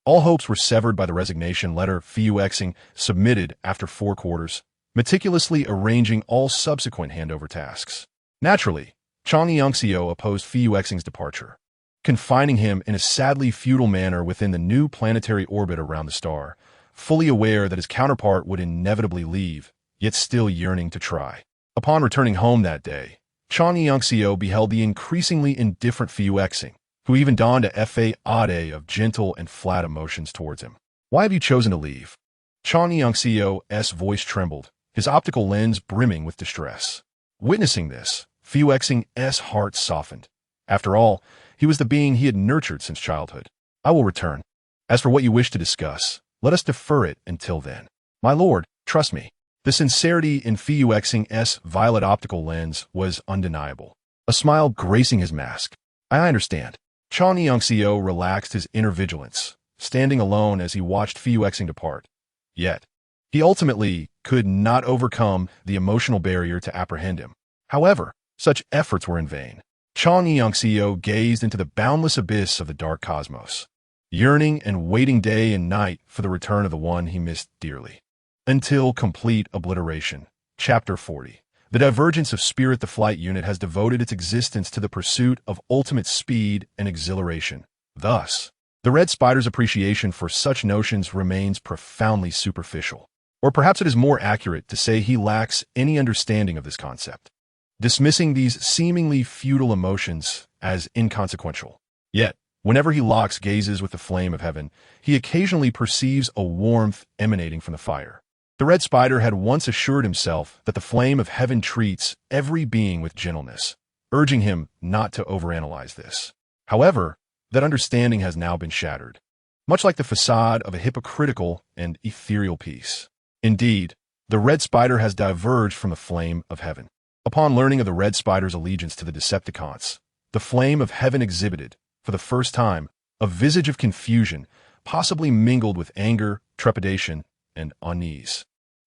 Speaker 1: all hopes were severed by the resignation letter Fu Xing submitted after 4 quarters, meticulously arranging all subsequent handover tasks. Naturally, Chong Yunxiao opposed Fu Xing's departure, confining him in a sadly futile manner within the new planetary orbit around the star, fully aware that his counterpart would inevitably leave, yet still yearning to try. Upon returning home that day, Chong Yunxiao beheld the increasingly indifferent Fu Xing, who even donned a facade of gentle and flat emotions towards him. "Why have you chosen to leave?" Chong Yunxiao's voice trembled, his optical lens brimming with distress. Witnessing this, Fu Xing's heart softened. After all, he was the being he had nurtured since childhood. "I will return. As for what you wish to discuss, let us defer it until then. My lord, trust me." The sincerity in Fu Xing's violet optical lens was undeniable, a smile gracing his mask. "I understand." Chong Yunxiao relaxed his inner vigilance, standing alone as he watched Fu Xing depart. Yet, he ultimately could not overcome the emotional barrier to apprehend him. However, such efforts were in vain. Chong Yunxiao gazed into the boundless abyss of the dark cosmos, yearning and waiting day and night for the return of the one he missed dearly. Until complete obliteration. Chapter 40. The divergence of spirit. The flight unit has devoted its existence to the pursuit of ultimate speed and exhilaration. Thus, the Red Spider's appreciation for such notions remains profoundly superficial. Or perhaps it is more accurate to say he lacks any understanding of this concept, dismissing these seemingly futile emotions as inconsequential. Yet, Whenever he locks gazes with the flame of heaven, he occasionally perceives a warmth emanating from the fire. The red spider had once assured himself that the flame of heaven treats every being with gentleness, urging him not to overanalyze this. However, that understanding has now been shattered, much like the facade of a hypocritical and ethereal piece. Indeed, the red spider has diverged from the flame of heaven. Upon learning of the red spider's allegiance to the Decepticons, the flame of heaven exhibited, for the first time, a visage of confusion, possibly mingled with anger, trepidation, and unease.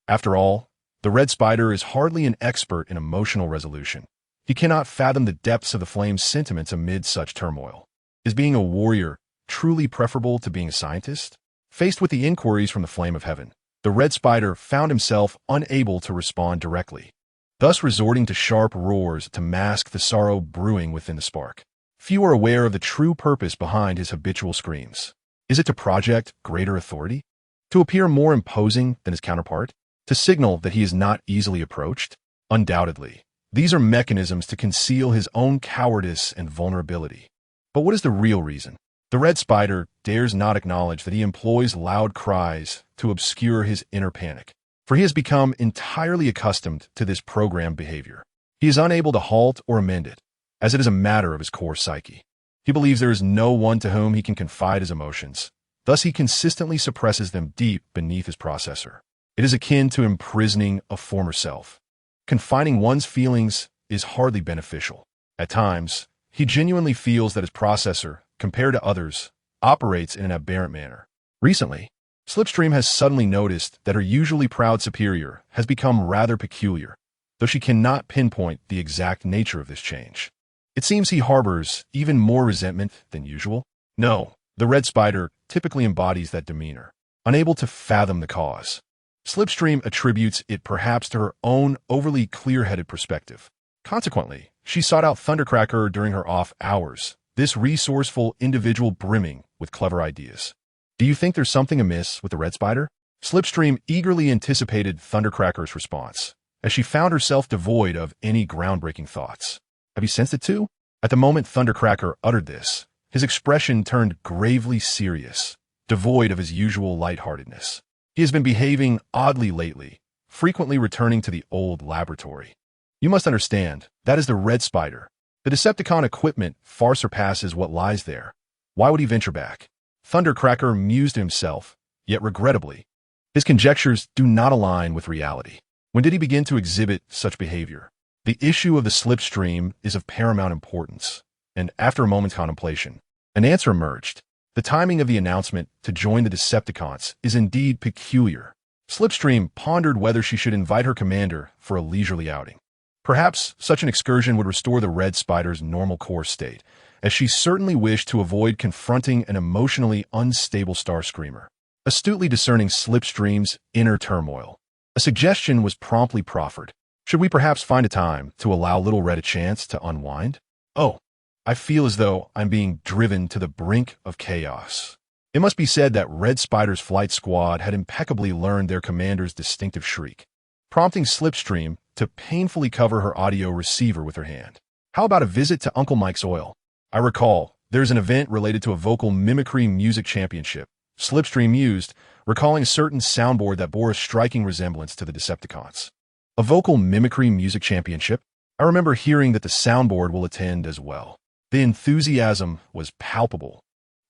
Speaker 1: After all, the red spider is hardly an expert in emotional resolution. He cannot fathom the depths of the flame's sentiments amid such turmoil. Is being a warrior truly preferable to being a scientist? Faced with the inquiries from the flame of heaven, the red spider found himself unable to respond directly, thus resorting to sharp roars to mask the sorrow brewing within the spark. Few are aware of the true purpose behind his habitual screams. Is it to project greater authority? To appear more imposing than his counterpart? To signal that he is not easily approached? Undoubtedly, these are mechanisms to conceal his own cowardice and vulnerability. But what is the real reason? The red spider dares not acknowledge that he employs loud cries to obscure his inner panic, for he has become entirely accustomed to this programmed behavior. He is unable to halt or amend it, as it is a matter of his core psyche. He believes there is no one to whom he can confide his emotions. Thus, he consistently suppresses them deep beneath his processor. It is akin to imprisoning a former self. Confining one's feelings is hardly beneficial. At times, he genuinely feels that his processor, compared to others, operates in an aberrant manner. Recently, Slipstream has suddenly noticed that her usually proud superior has become rather peculiar, though she cannot pinpoint the exact nature of this change. It seems he harbors even more resentment than usual. No, the red spider typically embodies that demeanor, unable to fathom the cause. Slipstream attributes it perhaps to her own overly clear-headed perspective. Consequently, she sought out Thundercracker during her off hours, this resourceful individual brimming with clever ideas. Do you think there's something amiss with the red spider? Slipstream eagerly anticipated Thundercracker's response, as she found herself devoid of any groundbreaking thoughts. Have you sensed it too? At the moment Thundercracker uttered this, his expression turned gravely serious, devoid of his usual lightheartedness. He has been behaving oddly lately, frequently returning to the old laboratory. You must understand, that is the red spider. The Decepticon equipment far surpasses what lies there. Why would he venture back? Thundercracker mused to himself, yet regrettably, his conjectures do not align with reality. When did he begin to exhibit such behavior? The issue of the slipstream is of paramount importance, and after a moment's contemplation, an answer emerged. The timing of the announcement to join the Decepticons is indeed peculiar. Slipstream pondered whether she should invite her commander for a leisurely outing. Perhaps such an excursion would restore the red spider's normal core state, as she certainly wished to avoid confronting an emotionally unstable Starscreamer. Astutely discerning Slipstream's inner turmoil, a suggestion was promptly proffered. Should we perhaps find a time to allow Little Red a chance to unwind? Oh, I feel as though I'm being driven to the brink of chaos. It must be said that Red Spider's flight squad had impeccably learned their commander's distinctive shriek, prompting Slipstream to painfully cover her audio receiver with her hand. How about a visit to Uncle Mike's Oil? I recall, there's an event related to a vocal mimicry music championship, Slipstream mused, recalling a certain soundboard that bore a striking resemblance to the Decepticons. A vocal mimicry music championship? I remember hearing that the soundboard will attend as well. The enthusiasm was palpable,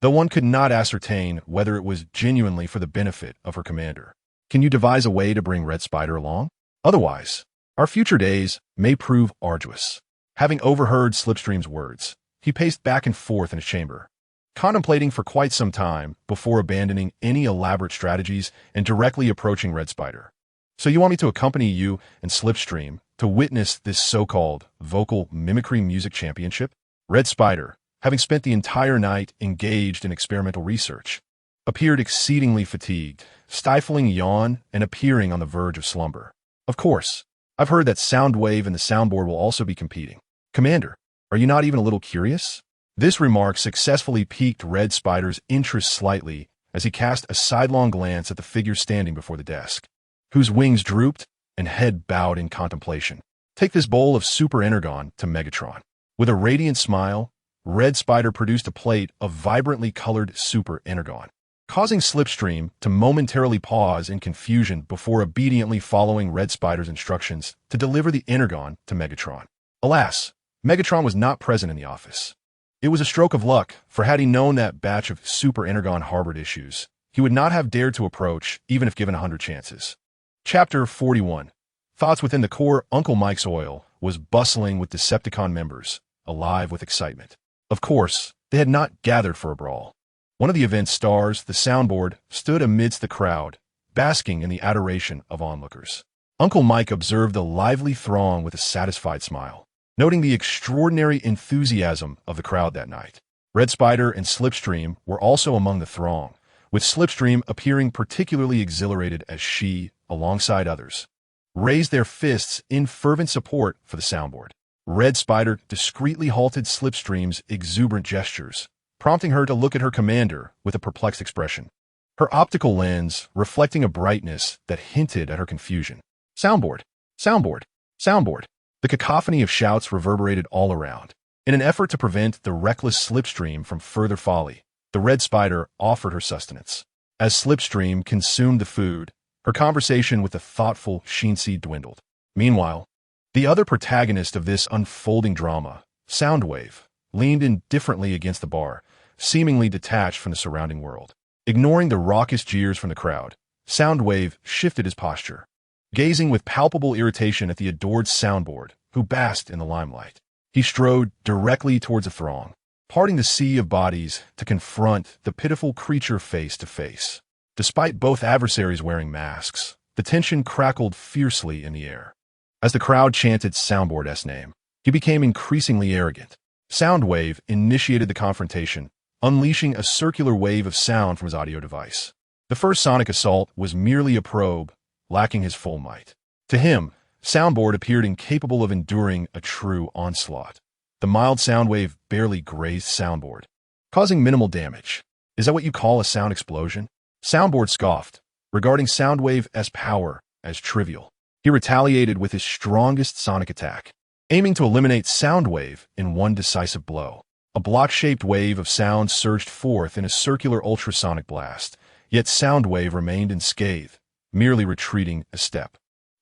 Speaker 1: though one could not ascertain whether it was genuinely for the benefit of her commander. Can you devise a way to bring Red Spider along? Otherwise, our future days may prove arduous. Having overheard Slipstream's words, he paced back and forth in his chamber, contemplating for quite some time before abandoning any elaborate strategies and directly approaching Red Spider. So you want me to accompany you and Slipstream to witness this so-called vocal mimicry music championship? Red Spider, having spent the entire night engaged in experimental research, appeared exceedingly fatigued, stifling yawn and appearing on the verge of slumber. Of course, I've heard that Soundwave and the soundboard will also be competing. Commander, are you not even a little curious? This remark successfully piqued Red Spider's interest slightly as he cast a sidelong glance at the figure standing before the desk, whose wings drooped and head bowed in contemplation. Take this bowl of super energon to Megatron. With a radiant smile, Red Spider produced a plate of vibrantly colored super energon, causing Slipstream to momentarily pause in confusion before obediently following Red Spider's instructions to deliver the energon to Megatron. Alas, Megatron was not present in the office. It was a stroke of luck, for had he known that batch of super energon harbored issues, he would not have dared to approach, even if given 100 chances. Chapter 41. Thoughts within the core. Uncle Mike's oil was bustling with Decepticon members, alive with excitement. Of course, they had not gathered for a brawl. One of the event's stars, the soundboard, stood amidst the crowd, basking in the adoration of onlookers. Uncle Mike observed the lively throng with a satisfied smile, noting the extraordinary enthusiasm of the crowd that night. Red Spider and Slipstream were also among the throng, with Slipstream appearing particularly exhilarated as she, alongside others, raised their fists in fervent support for the soundboard. Red Spider discreetly halted Slipstream's exuberant gestures, prompting her to look at her commander with a perplexed expression, her optical lens reflecting a brightness that hinted at her confusion. Soundboard! Soundboard! Soundboard! The cacophony of shouts reverberated all around. In an effort to prevent the reckless Slipstream from further folly, the Red Spider offered her sustenance. As Slipstream consumed the food, her conversation with the thoughtful Sheenseed dwindled. Meanwhile, the other protagonist of this unfolding drama, Soundwave, leaned indifferently against the bar, seemingly detached from the surrounding world. Ignoring the raucous jeers from the crowd, Soundwave shifted his posture, gazing with palpable irritation at the adored soundboard, who basked in the limelight. He strode directly towards the throng, parting the sea of bodies to confront the pitiful creature face to face. Despite both adversaries wearing masks, the tension crackled fiercely in the air. As the crowd chanted Soundboard's name, he became increasingly arrogant. Soundwave initiated the confrontation, unleashing a circular wave of sound from his audio device. The first sonic assault was merely a probe, lacking his full might. To him, Soundboard appeared incapable of enduring a true onslaught. The mild sound wave barely grazed Soundboard, causing minimal damage. Is that what you call a sound explosion? Soundboard scoffed, regarding Soundwave's power as trivial. He retaliated with his strongest sonic attack, aiming to eliminate Soundwave in one decisive blow. A block-shaped wave of sound surged forth in a circular ultrasonic blast, yet Soundwave remained unscathed, merely retreating a step.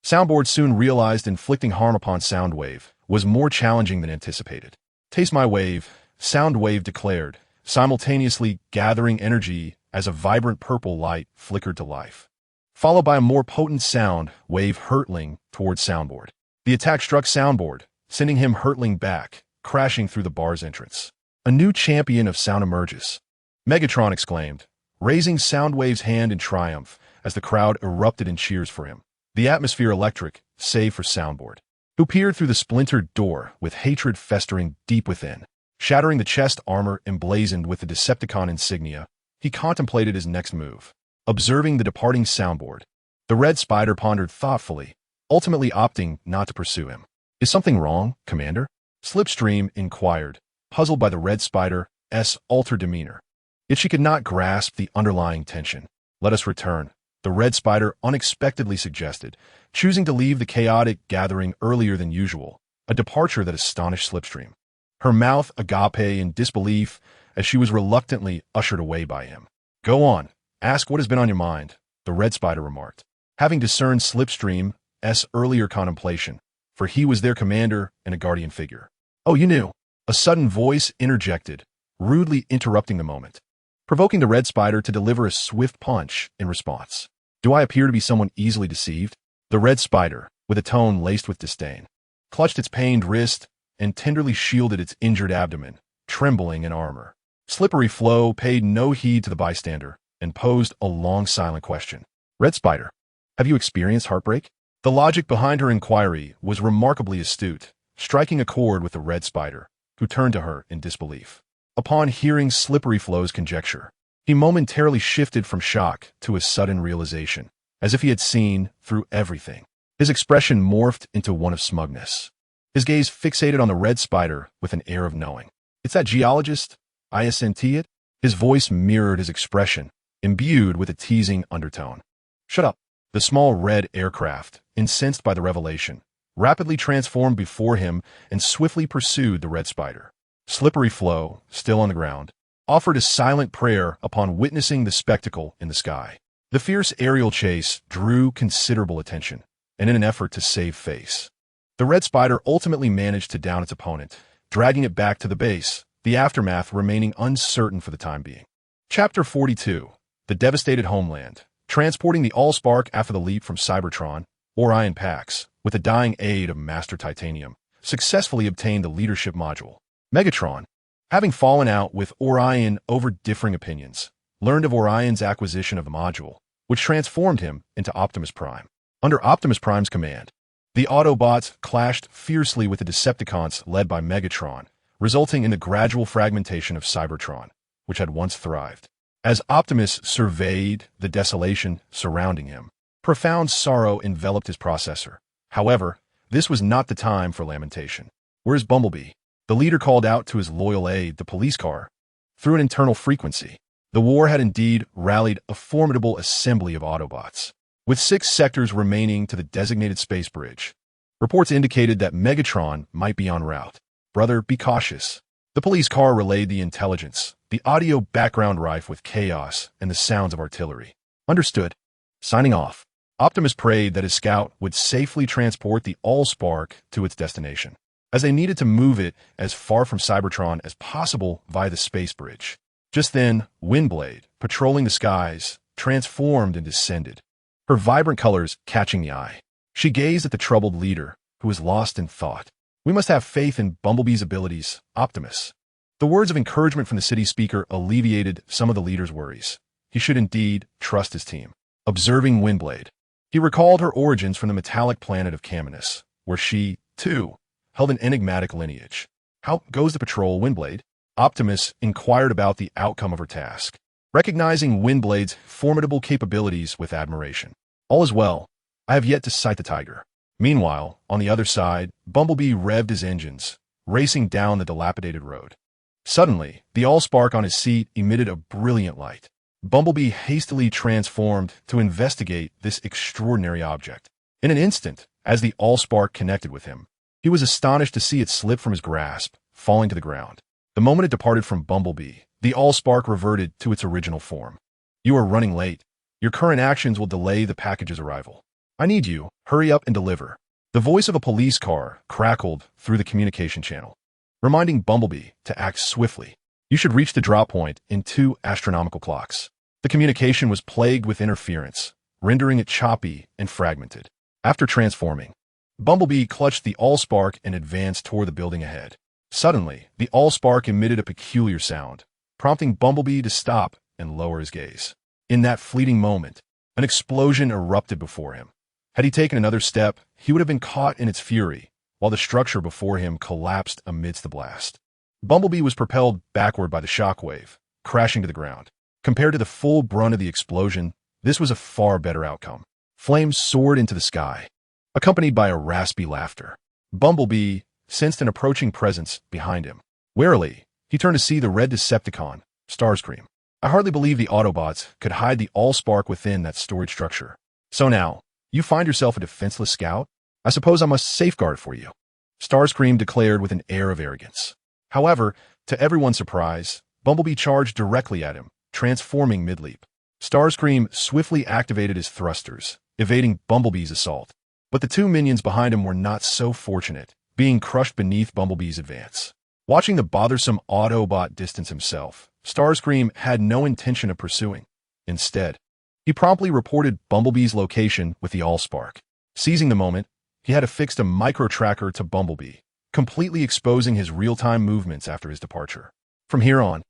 Speaker 1: Soundboard soon realized inflicting harm upon Soundwave was more challenging than anticipated. "Taste my wave," Soundwave declared, simultaneously gathering energy as a vibrant purple light flickered to life, followed by a more potent sound wave hurtling towards Soundboard. The attack struck Soundboard, sending him hurtling back, crashing through the bar's entrance. "A new champion of sound emerges," Megatron exclaimed, raising Soundwave's hand in triumph as the crowd erupted in cheers for him. The atmosphere electric, save for Soundboard, who peered through the splintered door with hatred festering deep within. Shattering the chest armor emblazoned with the Decepticon insignia, he contemplated his next move. Observing the departing Soundboard, the Red Spider pondered thoughtfully, ultimately opting not to pursue him. "Is something wrong, Commander?" Slipstream inquired, puzzled by the Red Spider's altered demeanor. Yet she could not grasp the underlying tension. "Let us return," the Red Spider unexpectedly suggested, choosing to leave the chaotic gathering earlier than usual, a departure that astonished Slipstream. Her mouth agape in disbelief as she was reluctantly ushered away by him. "Go on, ask what has been on your mind," the Red Spider remarked, having discerned Slipstream's earlier contemplation, for he was their commander and a guardian figure. "Oh, you knew," a sudden voice interjected, rudely interrupting the moment, provoking the Red Spider to deliver a swift punch in response. "Do I appear to be someone easily deceived?" The Red Spider, with a tone laced with disdain, clutched its pained wrist and tenderly shielded its injured abdomen, trembling in armor. Slippery Flow paid no heed to the bystander and posed a long silent question. "Red Spider, have you experienced heartbreak?" The logic behind her inquiry was remarkably astute, striking a chord with the Red Spider, who turned to her in disbelief. Upon hearing Slippery Flow's conjecture, he momentarily shifted from shock to a sudden realization, as if he had seen through everything. His expression morphed into one of smugness, his gaze fixated on the Red Spider with an air of knowing. "It's that geologist, I sent it?" His voice mirrored his expression, imbued with a teasing undertone. "Shut up." The small red aircraft, incensed by the revelation, rapidly transformed before him and swiftly pursued the Red Spider. Slippery Flow, still on the ground, offered a silent prayer upon witnessing the spectacle in the sky. The fierce aerial chase drew considerable attention, and in an effort to save face, the Red Spider ultimately managed to down its opponent, dragging it back to the base, the aftermath remaining uncertain for the time being. Chapter 42. The Devastated Homeland. Transporting the Allspark after the leap from Cybertron, Orion Pax, with the dying aid of Master Titanium, successfully obtained the leadership module. Megatron, having fallen out with Orion over differing opinions, learned of Orion's acquisition of the module, which transformed him into Optimus Prime. Under Optimus Prime's command, the Autobots clashed fiercely with the Decepticons led by Megatron, resulting in the gradual fragmentation of Cybertron, which had once thrived. As Optimus surveyed the desolation surrounding him, profound sorrow enveloped his processor. However, this was not the time for lamentation. Where's Bumblebee? The leader called out to his loyal aide, the police car, through an internal frequency. The war had indeed rallied a formidable assembly of Autobots, with 6 sectors remaining to the designated space bridge. Reports indicated that Megatron might be en route. Brother, be cautious. The police car relayed the intelligence, the audio background rife with chaos and the sounds of artillery. Understood. Signing off. Optimus prayed that his scout would safely transport the Allspark to its destination, as they needed to move it as far from Cybertron as possible via the space bridge. Just then, Windblade, patrolling the skies, transformed and descended, her vibrant colors catching the eye. She gazed at the troubled leader, who was lost in thought. We must have faith in Bumblebee's abilities, Optimus. The words of encouragement from the city speaker alleviated some of the leader's worries. He should indeed trust his team. Observing Windblade, he recalled her origins from the metallic planet of Caminus, where she, too, held an enigmatic lineage. How goes the patrol, Windblade? Optimus inquired about the outcome of her task, recognizing Windblade's formidable capabilities with admiration. All is well. I have yet to sight the tiger. Meanwhile, on the other side, Bumblebee revved his engines, racing down the dilapidated road. Suddenly, the Allspark on his seat emitted a brilliant light. Bumblebee hastily transformed to investigate this extraordinary object. In an instant, as the Allspark connected with him, he was astonished to see it slip from his grasp, falling to the ground. The moment it departed from Bumblebee, the Allspark reverted to its original form. You are running late. Your current actions will delay the package's arrival. I need you. Hurry up and deliver. The voice of a police car crackled through the communication channel, reminding Bumblebee to act swiftly. You should reach the drop point in 2 astronomical clocks. The communication was plagued with interference, rendering it choppy and fragmented. After transforming, Bumblebee clutched the Allspark and advanced toward the building ahead. Suddenly, the Allspark emitted a peculiar sound, prompting Bumblebee to stop and lower his gaze. In that fleeting moment, an explosion erupted before him. Had he taken another step, he would have been caught in its fury, while the structure before him collapsed amidst the blast. Bumblebee was propelled backward by the shockwave, crashing to the ground. Compared to the full brunt of the explosion, this was a far better outcome. Flames soared into the sky, accompanied by a raspy laughter. Bumblebee sensed an approaching presence behind him. Warily, he turned to see the red Decepticon, Starscream. I hardly believe the Autobots could hide the Allspark within that storage structure. So now, you find yourself a defenseless scout? I suppose I must safeguard for you, Starscream declared with an air of arrogance. However, to everyone's surprise, Bumblebee charged directly at him, transforming mid-leap. Starscream swiftly activated his thrusters, evading Bumblebee's assault. But the 2 minions behind him were not so fortunate, being crushed beneath Bumblebee's advance. Watching the bothersome Autobot distance himself, Starscream had no intention of pursuing. Instead, he promptly reported Bumblebee's location with the Allspark. Seizing the moment, he had affixed a micro-tracker to Bumblebee, completely exposing his real-time movements after his departure. From here on,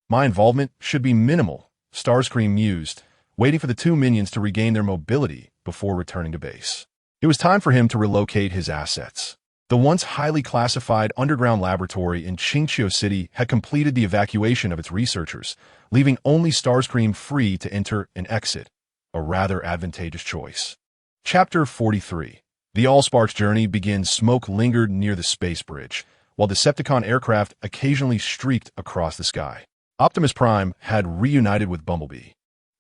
Speaker 1: my involvement should be minimal, Starscream mused, waiting for the 2 minions to regain their mobility before returning to base. It was time for him to relocate his assets. The once highly classified underground laboratory in Qingqiu City had completed the evacuation of its researchers, leaving only Starscream free to enter and exit, a rather advantageous choice. Chapter 43. The Allspark's journey begins. Smoke lingered near the space bridge, while Decepticon aircraft occasionally streaked across the sky. Optimus Prime had reunited with Bumblebee,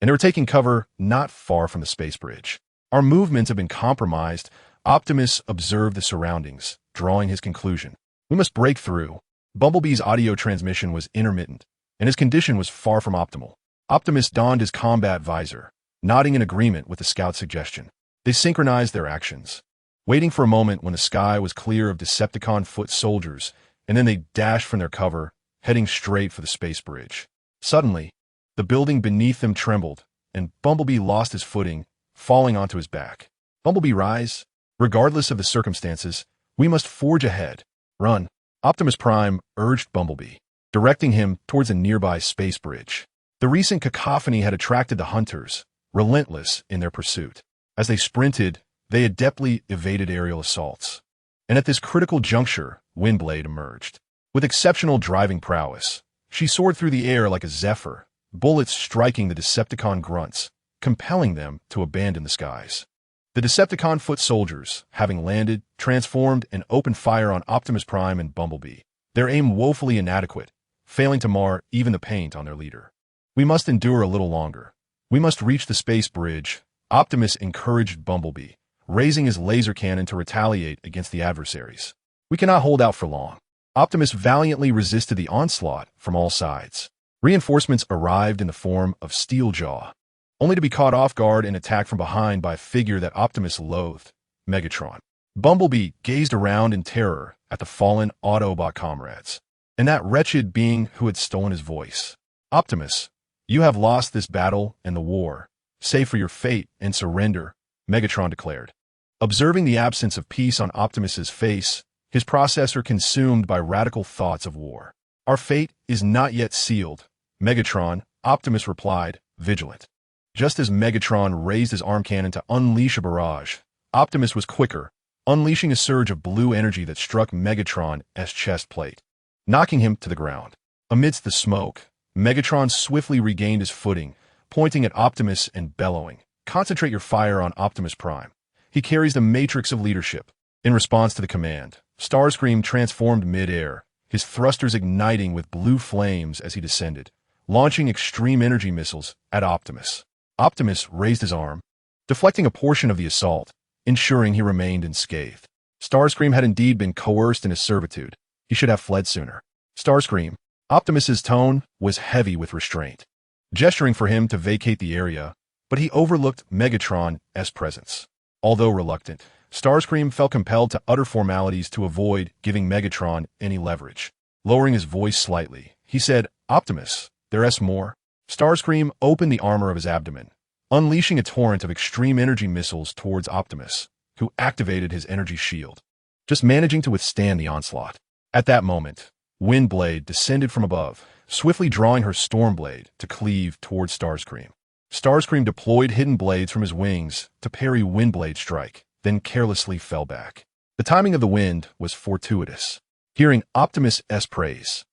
Speaker 1: and they were taking cover not far from the space bridge. Our movements have been compromised. Optimus observed the surroundings, drawing his conclusion. We must break through. Bumblebee's audio transmission was intermittent, and his condition was far from optimal. Optimus donned his combat visor, nodding in agreement with the scout's suggestion. They synchronized their actions, waiting for a moment when the sky was clear of Decepticon foot soldiers, and then they dashed from their cover, heading straight for the space bridge. Suddenly, the building beneath them trembled, and Bumblebee lost his footing, falling onto his back. Bumblebee, rise. Regardless of the circumstances, we must forge ahead. Run. Optimus Prime urged Bumblebee, directing him towards a nearby space bridge. The recent cacophony had attracted the hunters, relentless in their pursuit. As they sprinted, they adeptly evaded aerial assaults. And at this critical juncture, Windblade emerged. With exceptional driving prowess, she soared through the air like a zephyr, bullets striking the Decepticon grunts, compelling them to abandon the skies. The Decepticon foot soldiers, having landed, transformed and opened fire on Optimus Prime and Bumblebee, their aim woefully inadequate, failing to mar even the paint on their leader. We must endure a little longer. We must reach the space bridge, Optimus encouraged Bumblebee, raising his laser cannon to retaliate against the adversaries. We cannot hold out for long. Optimus valiantly resisted the onslaught from all sides. Reinforcements arrived in the form of Steeljaw, only to be caught off guard and attacked from behind by a figure that Optimus loathed, Megatron. Bumblebee gazed around in terror at the fallen Autobot comrades, and that wretched being who had stolen his voice. Optimus, you have lost this battle and the war. Save for your fate and surrender, Megatron declared. Observing the absence of peace on Optimus's face, his processor consumed by radical thoughts of war. Our fate is not yet sealed, Megatron, Optimus replied, vigilant. Just as Megatron raised his arm cannon to unleash a barrage, Optimus was quicker, unleashing a surge of blue energy that struck Megatron's chest plate, knocking him to the ground. Amidst the smoke, Megatron swiftly regained his footing, pointing at Optimus and bellowing, "Concentrate your fire on Optimus Prime. He carries the matrix of leadership." In response to the command, Starscream transformed mid-air, his thrusters igniting with blue flames as he descended, launching extreme energy missiles at Optimus. Optimus raised his arm, deflecting a portion of the assault, ensuring he remained unscathed. Starscream had indeed been coerced into servitude. He should have fled sooner. Starscream, Optimus's tone was heavy with restraint, gesturing for him to vacate the area, but he overlooked Megatron's presence. Although reluctant, Starscream felt compelled to utter formalities to avoid giving Megatron any leverage. Lowering his voice slightly, he said, "Optimus, there's more." Starscream opened the armor of his abdomen, unleashing a torrent of extreme energy missiles towards Optimus, who activated his energy shield, just managing to withstand the onslaught. At that moment, Windblade descended from above, swiftly drawing her Stormblade to cleave towards Starscream. Starscream deployed hidden blades from his wings to parry Windblade's strike, then carelessly fell back. The timing of the wind was fortuitous. Hearing Optimus's praise,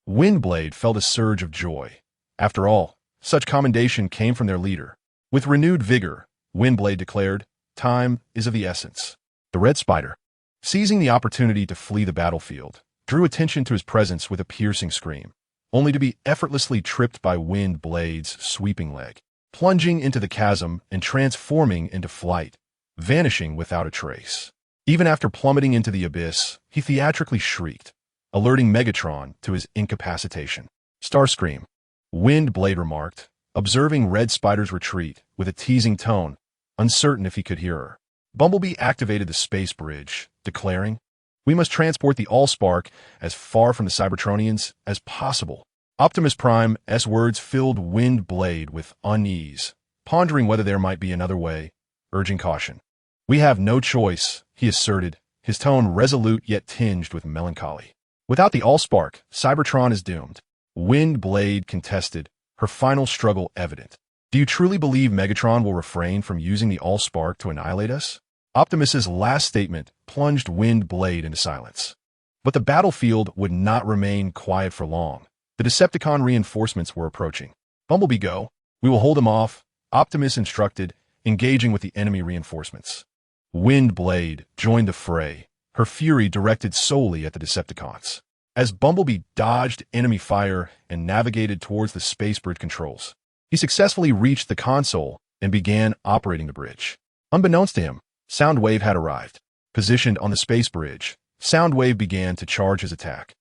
Speaker 1: Windblade felt a surge of joy. After all, such commendation came from their leader. With renewed vigor, Windblade declared, "Time is of the essence." The Red Spider, seizing the opportunity to flee the battlefield, drew attention to his presence with a piercing scream, only to be effortlessly tripped by Windblade's sweeping leg, plunging into the chasm and transforming into flight, vanishing without a trace. Even after plummeting into the abyss, he theatrically shrieked, alerting Megatron to his incapacitation. "Starscream," Windblade remarked, observing Red Spider's retreat with a teasing tone, uncertain if he could hear her. Bumblebee activated the space bridge, declaring, "We must transport the Allspark as far from the Cybertronians as possible." Optimus Prime's words filled Windblade with unease, pondering whether there might be another way, urging caution. "We have no choice," he asserted, his tone resolute yet tinged with melancholy. "Without the Allspark, Cybertron is doomed." Windblade contested, her final struggle evident. "Do you truly believe Megatron will refrain from using the Allspark to annihilate us?" Optimus's last statement plunged Windblade into silence. But the battlefield would not remain quiet for long. The Decepticon reinforcements were approaching. "Bumblebee, go. We will hold them off," Optimus instructed, engaging with the enemy reinforcements. Windblade joined the fray, her fury directed solely at the Decepticons. As Bumblebee dodged enemy fire and navigated towards the space bridge controls, he successfully reached the console and began operating the bridge. Unbeknownst to him, Soundwave had arrived. Positioned on the space bridge, Soundwave began to charge his attack.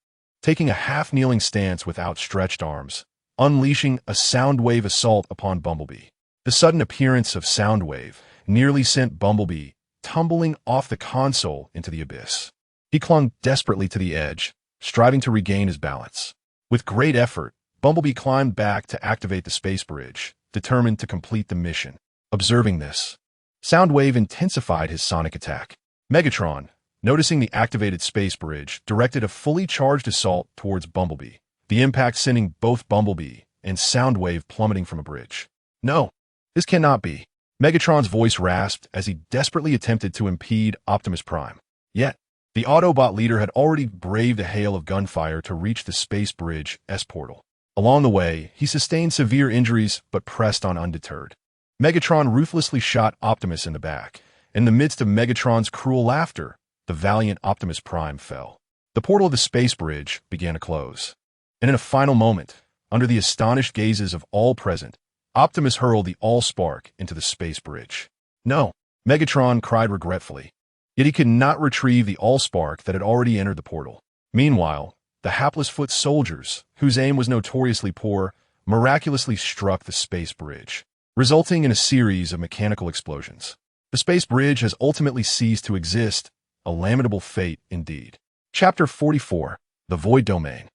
Speaker 1: taking a half-kneeling stance with outstretched arms, unleashing a Soundwave assault upon Bumblebee. The sudden appearance of Soundwave nearly sent Bumblebee tumbling off the console into the abyss. He clung desperately to the edge, striving to regain his balance. With great effort, Bumblebee climbed back to activate the space bridge, determined to complete the mission. Observing this, Soundwave intensified his sonic attack. Megatron, noticing the activated space bridge, directed a fully charged assault towards Bumblebee, the impact sending both Bumblebee and Soundwave plummeting from a bridge. No, this cannot be. Megatron's voice rasped as he desperately attempted to impede Optimus Prime. Yet, the Autobot leader had already braved a hail of gunfire to reach the space bridge S-portal. Along the way, he sustained severe injuries but pressed on undeterred. Megatron ruthlessly shot Optimus in the back. In the midst of Megatron's cruel laughter, the valiant Optimus Prime fell. The portal of the space bridge began to close. And in a final moment, under the astonished gazes of all present, Optimus hurled the Allspark into the space bridge. No, Megatron cried regretfully. Yet he could not retrieve the Allspark that had already entered the portal. Meanwhile, the hapless foot soldiers, whose aim was notoriously poor, miraculously struck the space bridge, resulting in a series of mechanical explosions. The space bridge has ultimately ceased to exist, a lamentable fate indeed. Chapter 44, The Void Domain.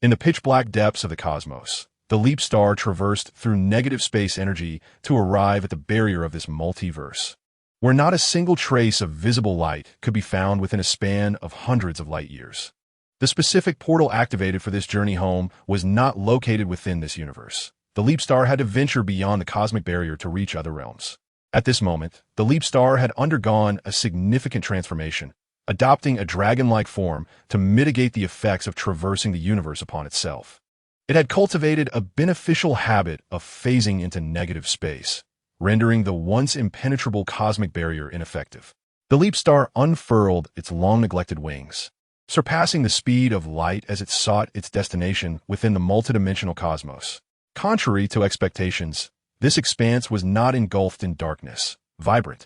Speaker 1: In the pitch-black depths of the cosmos, the Leap Star traversed through negative space energy to arrive at the barrier of this multiverse, where not a single trace of visible light could be found within a span of hundreds of light years. The specific portal activated for this journey home was not located within this universe. The Leap Star had to venture beyond the cosmic barrier to reach other realms. At this moment, the Leap Star had undergone a significant transformation, adopting a dragon-like form to mitigate the effects of traversing the universe upon itself. It had cultivated a beneficial habit of phasing into negative space, rendering the once impenetrable cosmic barrier ineffective. The Leap Star unfurled its long-neglected wings, surpassing the speed of light as it sought its destination within the multidimensional cosmos. Contrary to expectations, this expanse was not engulfed in darkness. Vibrant,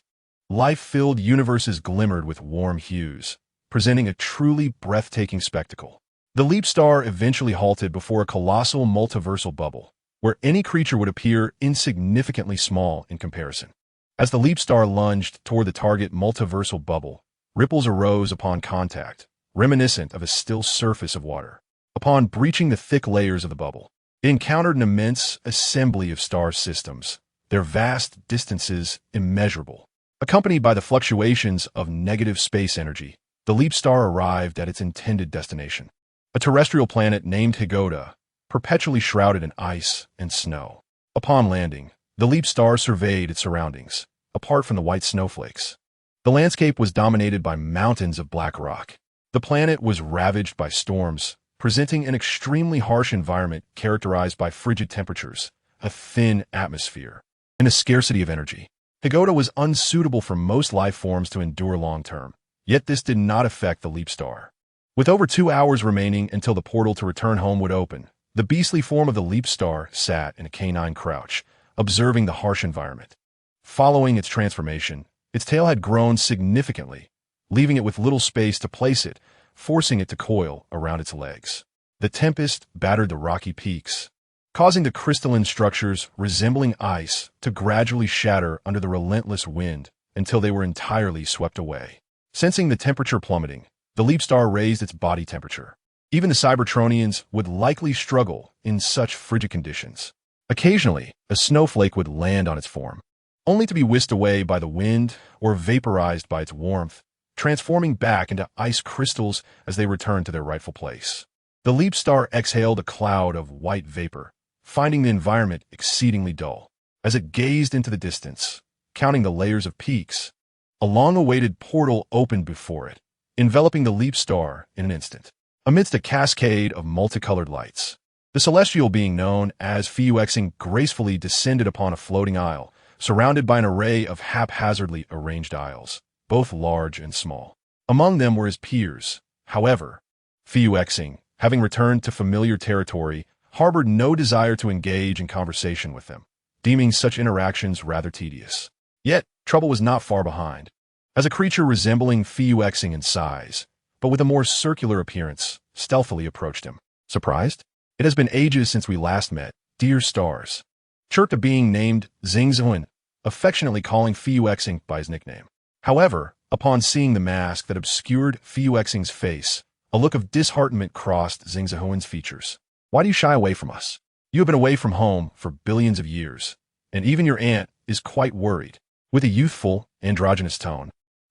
Speaker 1: life-filled universes glimmered with warm hues, presenting a truly breathtaking spectacle. The Leap Star eventually halted before a colossal multiversal bubble, where any creature would appear insignificantly small in comparison. As the Leap Star lunged toward the target multiversal bubble, ripples arose upon contact, reminiscent of a still surface of water. Upon breaching the thick layers of the bubble, it encountered an immense assembly of star systems, their vast distances immeasurable. Accompanied by the fluctuations of negative space energy, the Leap Star arrived at its intended destination, a terrestrial planet named Higoda, perpetually shrouded in ice and snow. Upon landing, the Leap Star surveyed its surroundings, apart from the white snowflakes. The landscape was dominated by mountains of black rock. The planet was ravaged by storms, presenting an extremely harsh environment characterized by frigid temperatures, a thin atmosphere, and a scarcity of energy. Higoda was unsuitable for most life forms to endure long-term, yet this did not affect the Leap Star. With over 2 hours remaining until the portal to return home would open, the beastly form of the Leap Star sat in a canine crouch, observing the harsh environment. Following its transformation, its tail had grown significantly, leaving it with little space to place it, forcing it to coil around its legs. The tempest battered the rocky peaks, causing the crystalline structures resembling ice to gradually shatter under the relentless wind until they were entirely swept away. Sensing the temperature plummeting, the Leap Star raised its body temperature. Even the Cybertronians would likely struggle in such frigid conditions. Occasionally, a snowflake would land on its form, only to be whisked away by the wind or vaporized by its warmth, transforming back into ice crystals as they returned to their rightful place. The Leap Star exhaled a cloud of white vapor, finding the environment exceedingly dull. As it gazed into the distance, counting the layers of peaks, a long-awaited portal opened before it, enveloping the Leap Star in an instant. Amidst a cascade of multicolored lights, the celestial being known as Fuexing gracefully descended upon a floating isle, surrounded by an array of haphazardly arranged isles, both large and small. Among them were his peers. However, Fuexing, having returned to familiar territory, harbored no desire to engage in conversation with them, deeming such interactions rather tedious. Yet, trouble was not far behind. As a creature resembling Fuexing in size, but with a more circular appearance, stealthily approached him. Surprised? It has been ages since we last met, dear stars. Chirped a being named Xingzhuan, affectionately calling Fuyuexing by his nickname. However, upon seeing the mask that obscured Fuyuexing's face, a look of disheartenment crossed Xingzhuan's features. Why do you shy away from us? You have been away from home for billions of years, and even your aunt is quite worried. With a youthful, androgynous tone,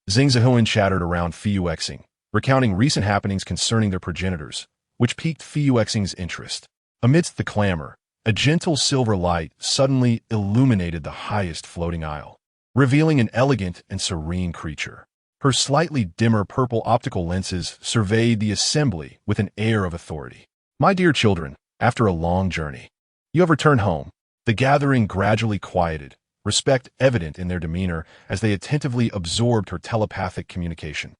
Speaker 1: Xingzhuan chattered around Fuyuexing, recounting recent happenings concerning their progenitors, which piqued Fuyuexing's interest. Amidst the clamor, a gentle silver light suddenly illuminated the highest floating isle, revealing an elegant and serene creature. Her slightly dimmer purple optical lenses surveyed the assembly with an air of authority. My dear children, after a long journey, you have returned home. The gathering gradually quieted, respect evident in their demeanor as they attentively absorbed her telepathic communication.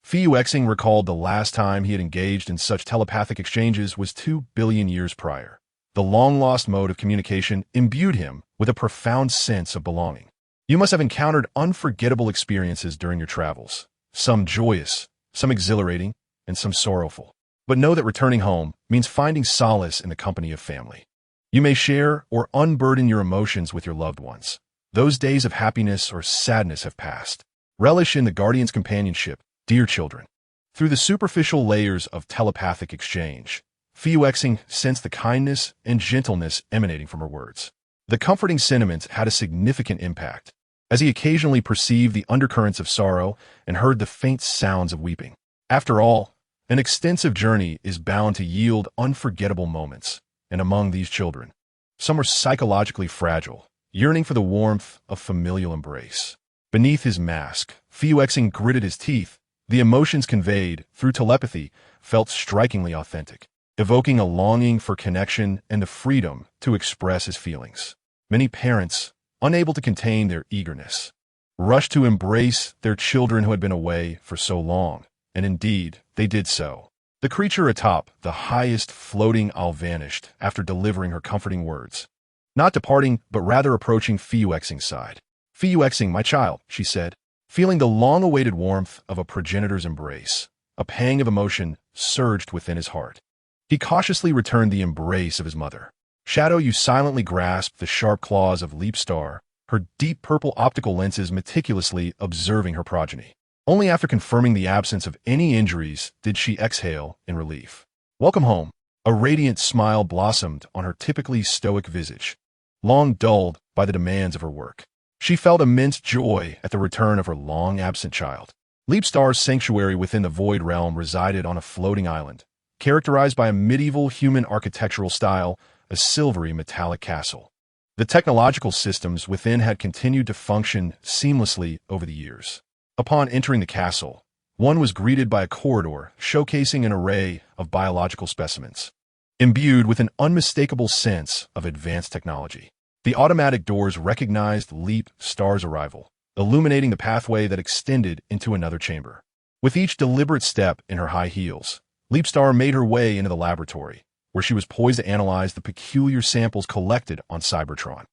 Speaker 1: Fuyuexing recalled the last time he had engaged in such telepathic exchanges was 2 billion years prior. The long-lost mode of communication imbued him with a profound sense of belonging. You must have encountered unforgettable experiences during your travels, some joyous, some exhilarating, and some sorrowful. But know that returning home means finding solace in the company of family. You may share or unburden your emotions with your loved ones. Those days of happiness or sadness have passed. Relish in the guardian's companionship, dear children. Through the superficial layers of telepathic exchange, Fuyuexing sensed the kindness and gentleness emanating from her words. The comforting sentiments had a significant impact, as he occasionally perceived the undercurrents of sorrow and heard the faint sounds of weeping. After all, an extensive journey is bound to yield unforgettable moments, and among these children, some are psychologically fragile, yearning for the warmth of familial embrace. Beneath his mask, Fuyuexing gritted his teeth. The emotions conveyed through telepathy felt strikingly authentic, evoking a longing for connection and the freedom to express his feelings. Many parents, unable to contain their eagerness, rushed to embrace their children who had been away for so long, and indeed, they did so. The creature atop the highest floating isle vanished after delivering her comforting words, not departing but rather approaching Fuyuexing's side. Fuyuexing, my child, she said, feeling the long-awaited warmth of a progenitor's embrace. A pang of emotion surged within his heart. He cautiously returned the embrace of his mother. Shadow, you silently grasped the sharp claws of Leap Star, her deep purple optical lenses meticulously observing her progeny. Only after confirming the absence of any injuries did she exhale in relief. Welcome home. A radiant smile blossomed on her typically stoic visage, long dulled by the demands of her work. She felt immense joy at the return of her long-absent child. Leap Star's sanctuary within the Void Realm resided on a floating island, characterized by a medieval human architectural style, a silvery metallic castle. The technological systems within had continued to function seamlessly over the years. Upon entering the castle, one was greeted by a corridor showcasing an array of biological specimens, imbued with an unmistakable sense of advanced technology. The automatic doors recognized Leap Star's arrival, illuminating the pathway that extended into another chamber. With each deliberate step in her high heels, Leap Star made her way into the laboratory, where she was poised to analyze the peculiar samples collected on Cybertron.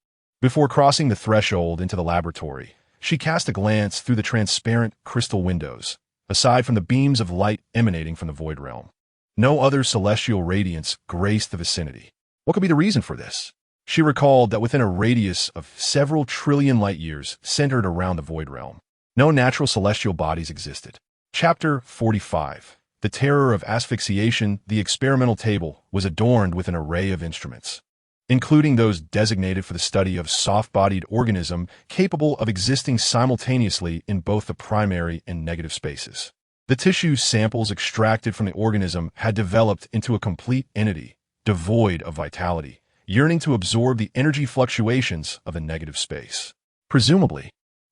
Speaker 1: Before crossing the threshold into the laboratory, she cast a glance through the transparent crystal windows, aside from the beams of light emanating from the Void Realm. No other celestial radiance graced the vicinity. What could be the reason for this? She recalled that within a radius of several trillion light-years centered around the Void Realm, no natural celestial bodies existed. Chapter 45. The Terror of Asphyxiation. The experimental table was adorned with an array of instruments, including those designated for the study of soft-bodied organism capable of existing simultaneously in both the primary and negative spaces. The tissue samples extracted from the organism had developed into a complete entity, devoid of vitality, yearning to absorb the energy fluctuations of the negative space. Presumably,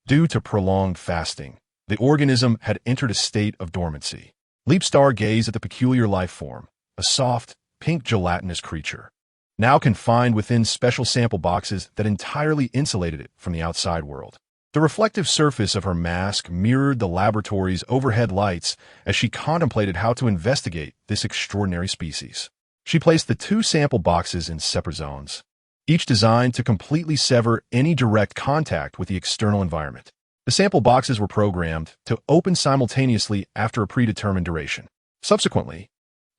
Speaker 1: due to prolonged fasting, the organism had entered a state of dormancy. Leap Star gazed at the peculiar life form, a soft, pink gelatinous creature, now confined within special sample boxes that entirely insulated it from the outside world. The reflective surface of her mask mirrored the laboratory's overhead lights as she contemplated how to investigate this extraordinary species. She placed the 2 sample boxes in separate zones, each designed to completely sever any direct contact with the external environment. The sample boxes were programmed to open simultaneously after a predetermined duration. Subsequently,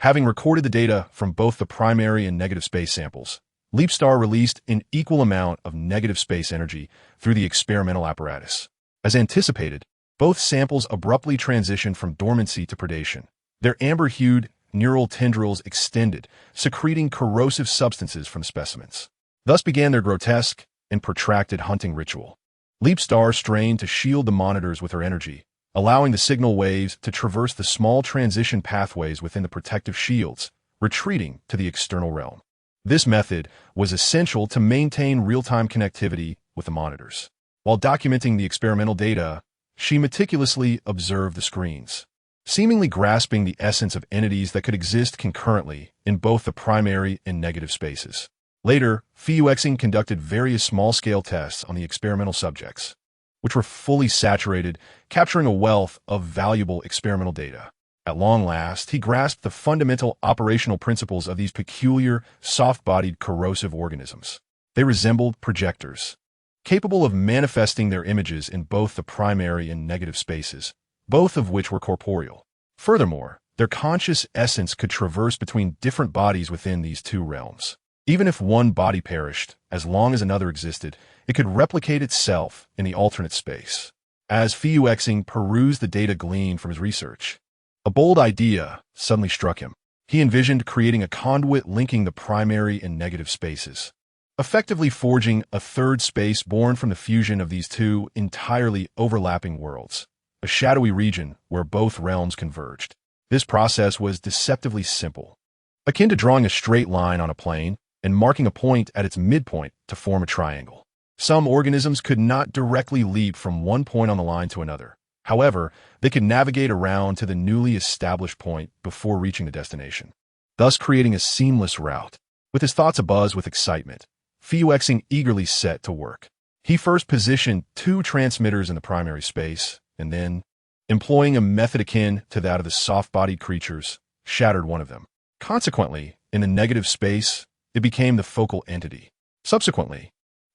Speaker 1: Having recorded the data from both the primary and negative space samples, Leapstar released an equal amount of negative space energy through the experimental apparatus. As anticipated, both samples abruptly transitioned from dormancy to predation. Their amber-hued neural tendrils extended, secreting corrosive substances from specimens. Thus began their grotesque and protracted hunting ritual. Leapstar strained to shield the monitors with her energy, allowing the signal waves to traverse the small transition pathways within the protective shields, retreating to the external realm. This method was essential to maintain real-time connectivity with the monitors. While documenting the experimental data, she meticulously observed the screens, seemingly grasping the essence of entities that could exist concurrently in both the primary and negative spaces. Later, Fuexing conducted various small-scale tests on the experimental subjects, which were fully saturated, capturing a wealth of valuable experimental data. At long last, he grasped the fundamental operational principles of these peculiar, soft-bodied corrosive organisms. They resembled projectors, capable of manifesting their images in both the primary and negative spaces, both of which were corporeal. Furthermore, their conscious essence could traverse between different bodies within these two realms. Even if one body perished, as long as another existed, it could replicate itself in the alternate space. As Fuexing perused the data gleaned from his research, a bold idea suddenly struck him. He envisioned creating a conduit linking the primary and negative spaces, effectively forging a third space born from the fusion of these two entirely overlapping worlds, a shadowy region where both realms converged. This process was deceptively simple, akin to drawing a straight line on a plane and marking a point at its midpoint to form a triangle. Some organisms could not directly leap from one point on the line to another. However, they could navigate around to the newly established point before reaching the destination, thus creating a seamless route. With his thoughts abuzz with excitement, Fuexing eagerly set to work. He first positioned two transmitters in the primary space, and then, employing a method akin to that of the soft-bodied creatures, shattered one of them. Consequently, in the negative space, it became the focal entity. Subsequently,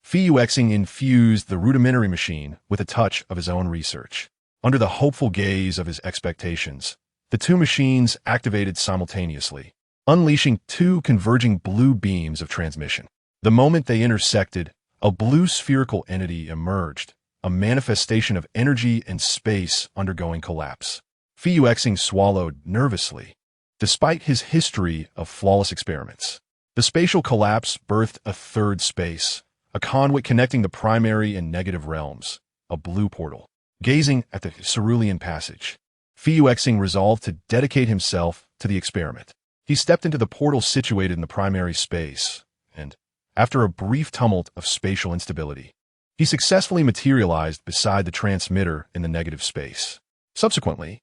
Speaker 1: Fuexing infused the rudimentary machine with a touch of his own research. Under the hopeful gaze of his expectations, the two machines activated simultaneously, unleashing two converging blue beams of transmission. The moment they intersected, a blue spherical entity emerged, a manifestation of energy and space undergoing collapse. Fuexing swallowed nervously. Despite his history of flawless experiments, the spatial collapse birthed a third space, a conduit connecting the primary and negative realms, a blue portal. Gazing at the cerulean passage, Fuexing resolved to dedicate himself to the experiment. He stepped into the portal situated in the primary space, and, after a brief tumult of spatial instability, he successfully materialized beside the transmitter in the negative space. Subsequently,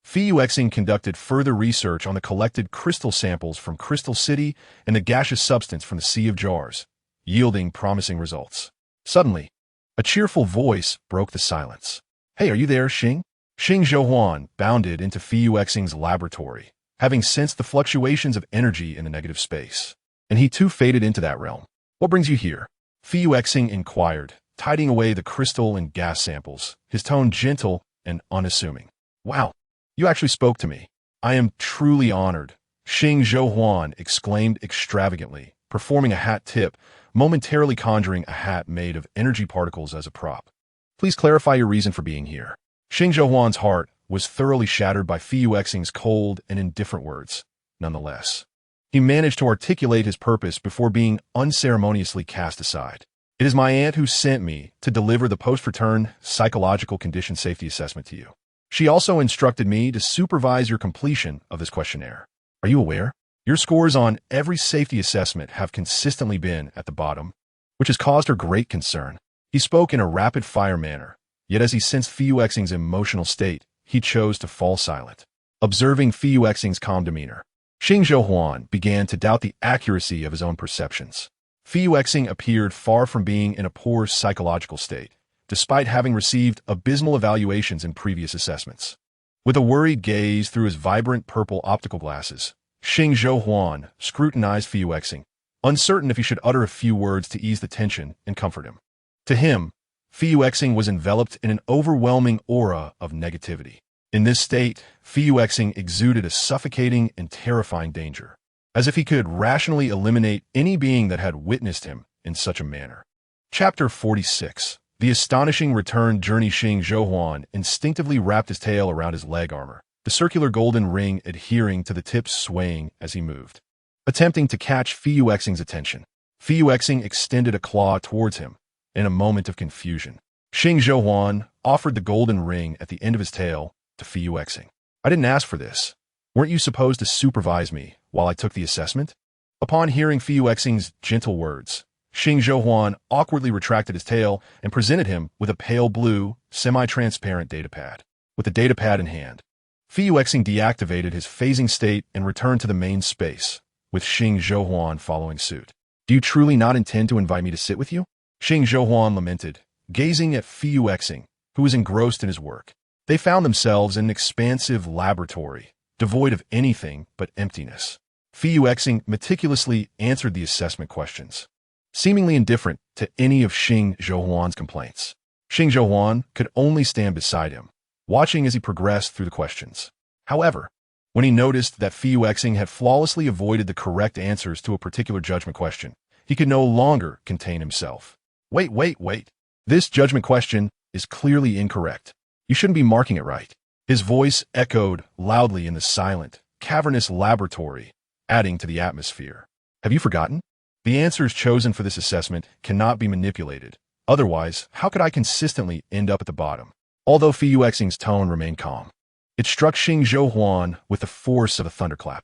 Speaker 1: Fuexing conducted further research on the collected crystal samples from Crystal City and the gaseous substance from the Sea of Jars, yielding promising results. Suddenly, a cheerful voice broke the silence. "Hey, are you there, Xing?" Xing Zhouhuan bounded into Fuexing's laboratory, having sensed the fluctuations of energy in the negative space. And he too faded into that realm. "What brings you here?" Fuexing inquired, tidying away the crystal and gas samples, his tone gentle and unassuming. "Wow, you actually spoke to me. I am truly honored," Xing Zhouhuan exclaimed extravagantly, performing a hat tip, momentarily conjuring a hat made of energy particles as a prop. "Please clarify your reason for being here." Xing Zhouhuan's heart was thoroughly shattered by Fuexing's cold and indifferent words. Nonetheless, he managed to articulate his purpose before being unceremoniously cast aside. "It is my aunt who sent me to deliver the post-return psychological condition safety assessment to you. She also instructed me to supervise your completion of this questionnaire. Are you aware? Your scores on every safety assessment have consistently been at the bottom, which has caused her great concern." He spoke in a rapid-fire manner, yet as he sensed Fuexing's emotional state, he chose to fall silent. Observing Fuexing's calm demeanor, Xing Zhouhuan began to doubt the accuracy of his own perceptions. Fuexing appeared far from being in a poor psychological state, despite having received abysmal evaluations in previous assessments. With a worried gaze through his vibrant purple optical glasses, Xing Zhouhuan scrutinized Fuexing, uncertain if he should utter a few words to ease the tension and comfort him. To him, Fuexing was enveloped in an overwhelming aura of negativity. In this state, Fuyuexing exuded a suffocating and terrifying danger, as if he could rationally eliminate any being that had witnessed him in such a manner. Chapter 46. The astonishing return journey. Xing Zhouhuan instinctively wrapped his tail around his leg armor, the circular golden ring adhering to the tips swaying as he moved. Attempting to catch Fuyuexing's attention, Fuyuexing extended a claw towards him. In a moment of confusion, Xing Zhouhuan offered the golden ring at the end of his tail to Fuyuexing. I didn't ask for this. Weren't you supposed to supervise me while I took the assessment? Upon hearing Fuyuexing's gentle words, Xing Zhouhuan awkwardly retracted his tail and presented him with a pale blue, semi-transparent datapad. With the datapad in hand, Fuyuexing deactivated his phasing state and returned to the main space, with Xing Zhouhuan following suit. Do you truly not intend to invite me to sit with you? Xing Zhouhuan lamented, gazing at Fuyuexing, who was engrossed in his work. They found themselves in an expansive laboratory, devoid of anything but emptiness. Fuyuexing meticulously answered the assessment questions, seemingly indifferent to any of Xing Zhouhuan's complaints. Xing Zhouhuan could only stand beside him, watching as he progressed through the questions. However, when he noticed that Fuyuexing had flawlessly avoided the correct answers to a particular judgment question, he could no longer contain himself. Wait. This judgment question is clearly incorrect. You shouldn't be marking it right. His voice echoed loudly in the silent, cavernous laboratory, adding to the atmosphere. Have you forgotten? The answers chosen for this assessment cannot be manipulated. Otherwise, how could I consistently end up at the bottom? Although Fuyuexing's tone remained calm, it struck Xing Zhouhuan with the force of a thunderclap.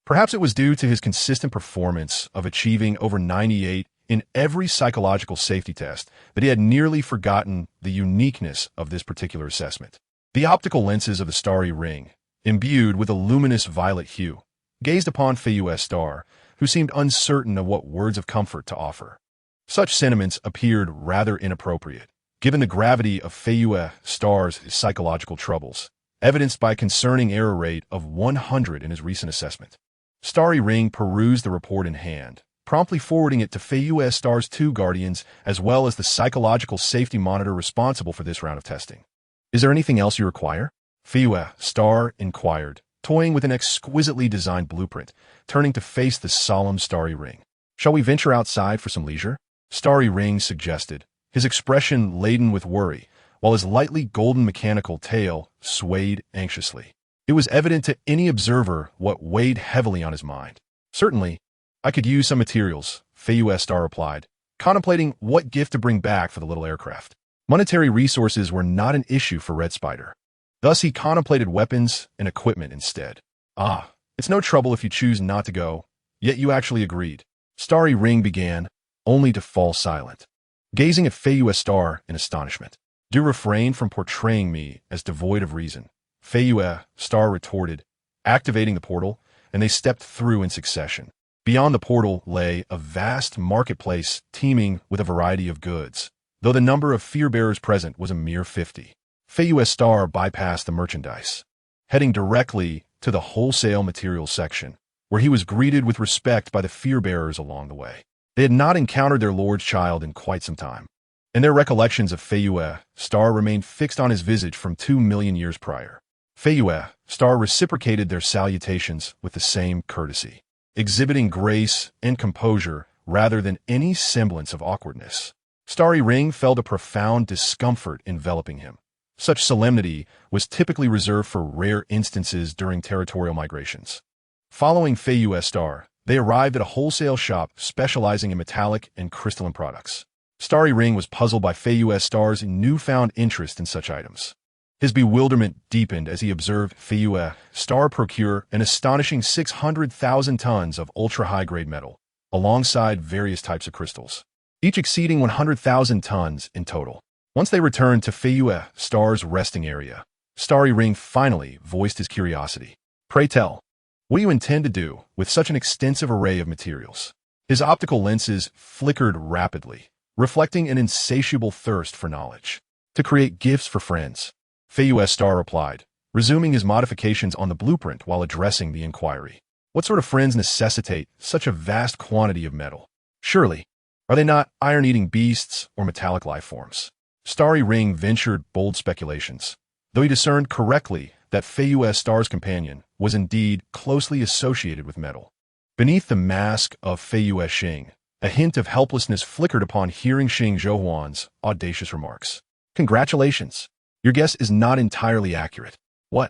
Speaker 1: Perhaps it was due to his consistent performance of achieving over 98 in every psychological safety test that he had nearly forgotten the uniqueness of this particular assessment. The optical lenses of the starry ring, imbued with a luminous violet hue, gazed upon Soarstar, who seemed uncertain of what words of comfort to offer. Such sentiments appeared rather inappropriate, given the gravity of Soarstar's psychological troubles, evidenced by a concerning error rate of 100 in his recent assessment. Starry Ring perused the report in hand, promptly forwarding it to Soarstar's two guardians as well as the psychological safety monitor responsible for this round of testing. Is there anything else you require? Soarstar inquired, toying with an exquisitely designed blueprint, turning to face the solemn Starry Ring. Shall we venture outside for some leisure? Starry Ring suggested, his expression laden with worry, while his lightly golden mechanical tail swayed anxiously. It was evident to any observer what weighed heavily on his mind. Certainly, I could use some materials, Soarstar replied, contemplating what gift to bring back for the little aircraft. Monetary resources were not an issue for Red Spider. Thus he contemplated weapons and equipment instead. It's no trouble if you choose not to go, yet you actually agreed. Starry Ring began, only to fall silent, gazing at Soarstar in astonishment. Do refrain from portraying me as devoid of reason, Soarstar retorted, activating the portal, and they stepped through in succession. Beyond the portal lay a vast marketplace teeming with a variety of goods, though the number of fear-bearers present was a mere 50. Soarstar bypassed the merchandise, heading directly to the wholesale materials section, where he was greeted with respect by the fear-bearers along the way. They had not encountered their Lord's child in quite some time, and their recollections of Soarstar remained fixed on his visage from 2 million years prior. Soarstar reciprocated their salutations with the same courtesy, exhibiting grace and composure rather than any semblance of awkwardness. Starry Ring felt a profound discomfort enveloping him. Such solemnity was typically reserved for rare instances during territorial migrations. Following Soarstar, they arrived at a wholesale shop specializing in metallic and crystalline products. Starry Ring was puzzled by Soarstar's newfound interest in such items. His bewilderment deepened as he observed Soarstar procure an astonishing 600,000 tons of ultra-high-grade metal, alongside various types of crystals, each exceeding 100,000 tons in total. Once they returned to Soarstar's resting area, Starry Ring finally voiced his curiosity. Pray tell, what do you intend to do with such an extensive array of materials? His optical lenses flickered rapidly, reflecting an insatiable thirst for knowledge. To create gifts for friends, Soarstar replied, resuming his modifications on the blueprint while addressing the inquiry. What sort of friends necessitate such a vast quantity of metal? Surely, are they not iron-eating beasts or metallic life forms? Starry Ring ventured bold speculations, though he discerned correctly that Fei Star's companion was indeed closely associated with metal. Beneath the mask of Fei Xing, a hint of helplessness flickered upon hearing Xing Zhouhuan's audacious remarks. "Congratulations. Your guess is not entirely accurate." "What?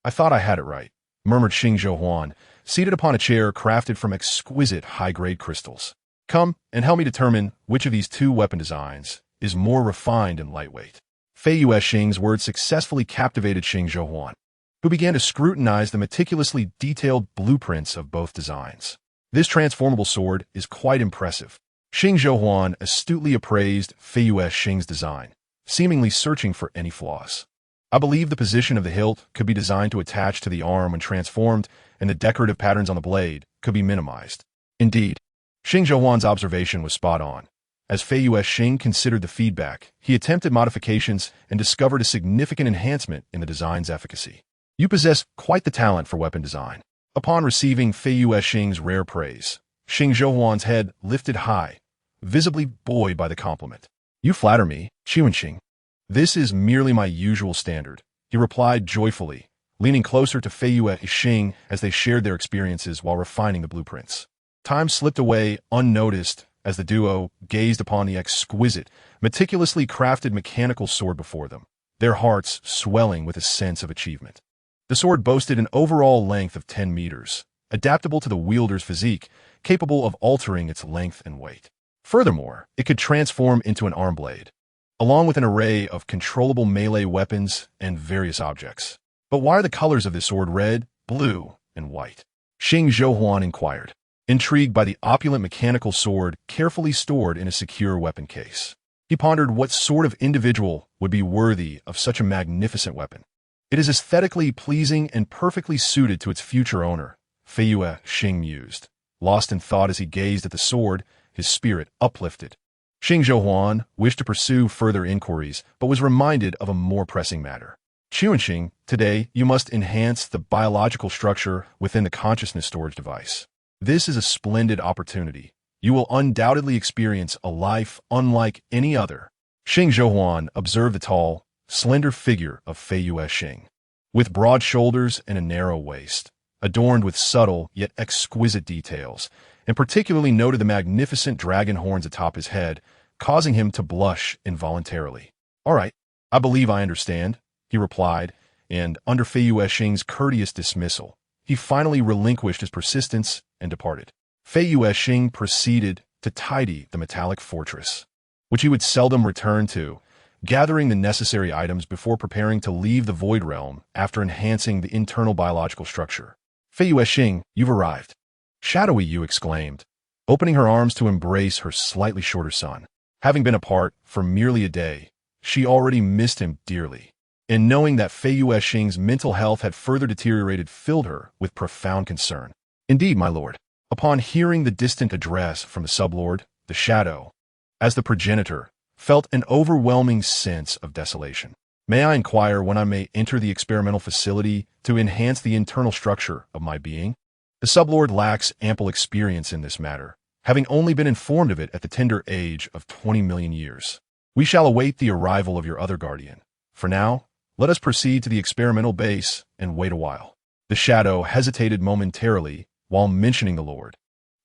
Speaker 1: I thought I had it right," murmured Xing Zhouhuan, seated upon a chair crafted from exquisite high-grade crystals. "Come and help me determine which of these two weapon designs is more refined and lightweight." Fei Xing's words successfully captivated Xing Zhouhuan, who began to scrutinize the meticulously detailed blueprints of both designs. "This transformable sword is quite impressive." Xing Zhouhuan astutely appraised Fei Xing's design, seemingly searching for any flaws. "I believe the position of the hilt could be designed to attach to the arm when transformed, and the decorative patterns on the blade could be minimized." Indeed, Xing Zhouhuan's observation was spot on. As Fei Xing considered the feedback, he attempted modifications and discovered a significant enhancement in the design's efficacy. "You possess quite the talent for weapon design." Upon receiving Fei Xing's rare praise, Xing Zhouhuan's head lifted high, visibly buoyed by the compliment. "You flatter me, Xing. This is merely my usual standard," he replied joyfully, leaning closer to Fei Xing as they shared their experiences while refining the blueprints. Time slipped away unnoticed as the duo gazed upon the exquisite, meticulously crafted mechanical sword before them, their hearts swelling with a sense of achievement. The sword boasted an overall length of 10 meters, adaptable to the wielder's physique, capable of altering its length and weight. Furthermore, it could transform into an arm blade, along with an array of controllable melee weapons and various objects. "But why are the colors of this sword red, blue, and white?" Xing Zhouhuan inquired, intrigued by the opulent mechanical sword carefully stored in a secure weapon case. He pondered what sort of individual would be worthy of such a magnificent weapon. "It is aesthetically pleasing and perfectly suited to its future owner," Fei Xing mused, lost in thought as he gazed at the sword, his spirit uplifted. Xing Zhouhuan wished to pursue further inquiries, but was reminded of a more pressing matter. "Xing, today you must enhance the biological structure within the consciousness storage device. This is a splendid opportunity. You will undoubtedly experience a life unlike any other." Xing Zhouhuan observed the tall, slender figure of Fei Xing, with broad shoulders and a narrow waist, adorned with subtle yet exquisite details, and particularly noted the magnificent dragon horns atop his head, causing him to blush involuntarily. "All right, I believe I understand," he replied, and under Fei Xing's courteous dismissal, he finally relinquished his persistence and departed. Fei Xing proceeded to tidy the metallic fortress, which he would seldom return to, gathering the necessary items before preparing to leave the Void Realm after enhancing the internal biological structure. "Fei Xing, you've arrived." "Shadowy," you exclaimed, opening her arms to embrace her slightly shorter son. Having been apart for merely a day, she already missed him dearly, and knowing that Fei Xing's mental health had further deteriorated filled her with profound concern. "Indeed, my lord." Upon hearing the distant address from the sublord, the Shadow, as the progenitor, felt an overwhelming sense of desolation. "May I inquire when I may enter the experimental facility to enhance the internal structure of my being?" The sublord lacks ample experience in this matter, having only been informed of it at the tender age of 20 million years. "We shall await the arrival of your other guardian. For now, let us proceed to the experimental base and wait a while." The Shadow hesitated momentarily while mentioning the Lord,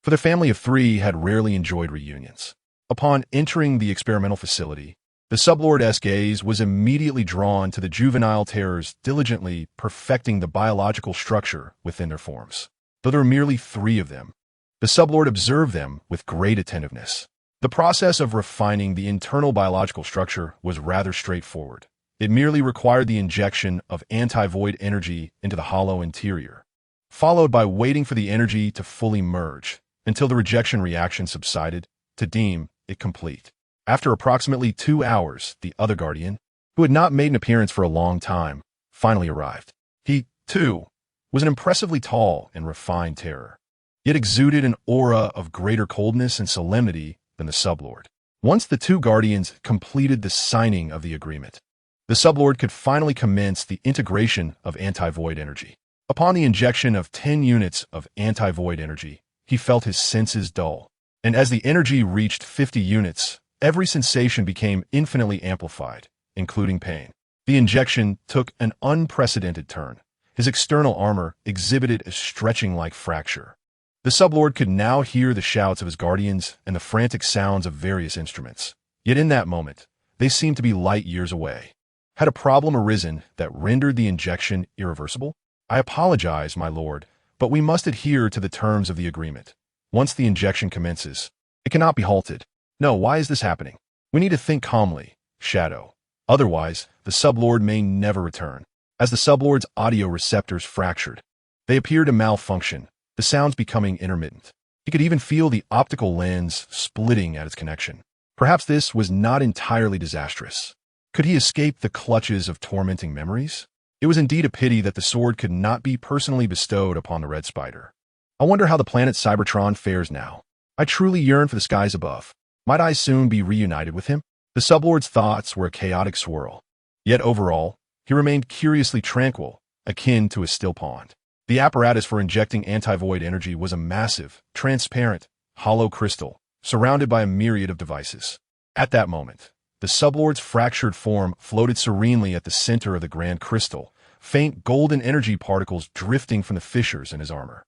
Speaker 1: for the family of three had rarely enjoyed reunions. Upon entering the experimental facility, the sublord's gaze was immediately drawn to the juvenile terrors diligently perfecting the biological structure within their forms. Though there were merely 3 of them, the sublord observed them with great attentiveness. The process of refining the internal biological structure was rather straightforward. It merely required the injection of anti-void energy into the hollow interior, followed by waiting for the energy to fully merge until the rejection reaction subsided to deem it complete. After approximately 2 hours, the other guardian, who had not made an appearance for a long time, finally arrived. He, too, was an impressively tall and refined terror, yet exuded an aura of greater coldness and solemnity than the sublord. Once the 2 guardians completed the signing of the agreement, the sublord could finally commence the integration of anti-void energy. Upon the injection of 10 units of anti-void energy, he felt his senses dull, and as the energy reached 50 units, every sensation became infinitely amplified, including pain. The injection took an unprecedented turn, His external armor exhibited a stretching-like fracture. The sublord could now hear the shouts of his guardians and the frantic sounds of various instruments. Yet in that moment, they seemed to be light years away. Had a problem arisen that rendered the injection irreversible? I apologize, my lord, but we must adhere to the terms of the agreement. Once the injection commences, it cannot be halted. No, why is this happening? We need to think calmly, Shadow. Otherwise, the sublord may never return. As the sublord's audio receptors fractured, they appeared to malfunction, the sounds becoming intermittent. He could even feel the optical lens splitting at its connection. Perhaps this was not entirely disastrous. Could he escape the clutches of tormenting memories? It was indeed a pity that the sword could not be personally bestowed upon the Red Spider. I wonder how the planet Cybertron fares now. I truly yearn for the skies above. Might I soon be reunited with him? The sublord's thoughts were a chaotic swirl. Yet overall, he remained curiously tranquil, akin to a still pond. The apparatus for injecting anti-void energy was a massive, transparent, hollow crystal, surrounded by a myriad of devices. At that moment, the sublord's fractured form floated serenely at the center of the grand crystal, faint golden energy particles drifting from the fissures in his armor.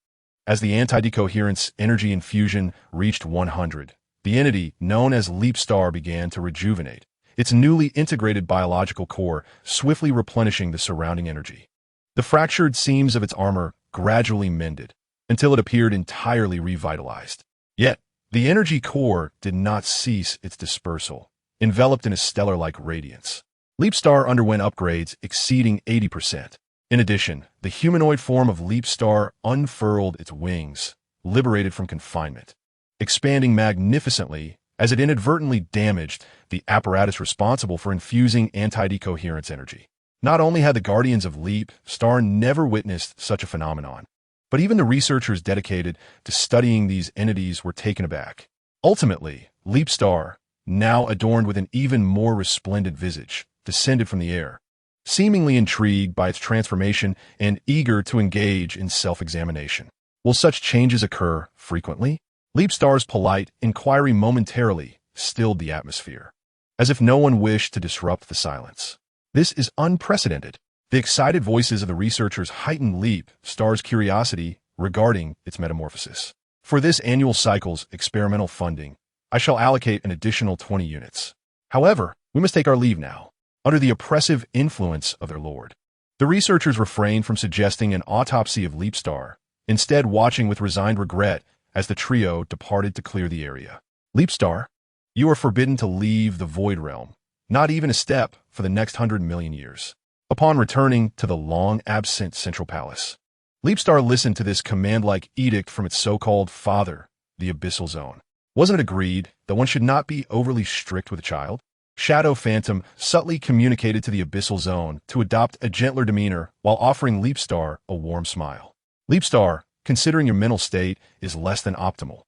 Speaker 1: As the anti-decoherence energy infusion reached 100, the entity known as Leapstar began to rejuvenate, its newly integrated biological core swiftly replenishing the surrounding energy. The fractured seams of its armor gradually mended, until it appeared entirely revitalized. Yet, the energy core did not cease its dispersal, enveloped in a stellar-like radiance. Leapstar underwent upgrades exceeding 80%. In addition, the humanoid form of Leapstar unfurled its wings, liberated from confinement, expanding magnificently as it inadvertently damaged the apparatus responsible for infusing anti-decoherence energy. Not only had the Guardians of Leapstar never witnessed such a phenomenon, but even the researchers dedicated to studying these entities were taken aback. Ultimately, Leapstar, now adorned with an even more resplendent visage, descended from the air, seemingly intrigued by its transformation and eager to engage in self-examination. Will such changes occur frequently? Leapstar's polite inquiry momentarily stilled the atmosphere, as if no one wished to disrupt the silence. This is unprecedented. The excited voices of the researchers heightened Leapstar's curiosity regarding its metamorphosis. For this annual cycle's experimental funding, I shall allocate an additional 20 units. However, we must take our leave now, under the oppressive influence of their lord. The researchers refrained from suggesting an autopsy of Leapstar, instead watching with resigned regret as the trio departed to clear the area. Leapstar, you are forbidden to leave the Void Realm, not even a step for the next 100 million years. Upon returning to the long-absent Central Palace, Leapstar listened to this command-like edict from its so-called father, the Abyssal Zone. Wasn't it agreed that one should not be overly strict with a child? Shadow Phantom subtly communicated to the Abyssal Zone to adopt a gentler demeanor while offering Leapstar a warm smile. Leapstar, considering your mental state is less than optimal,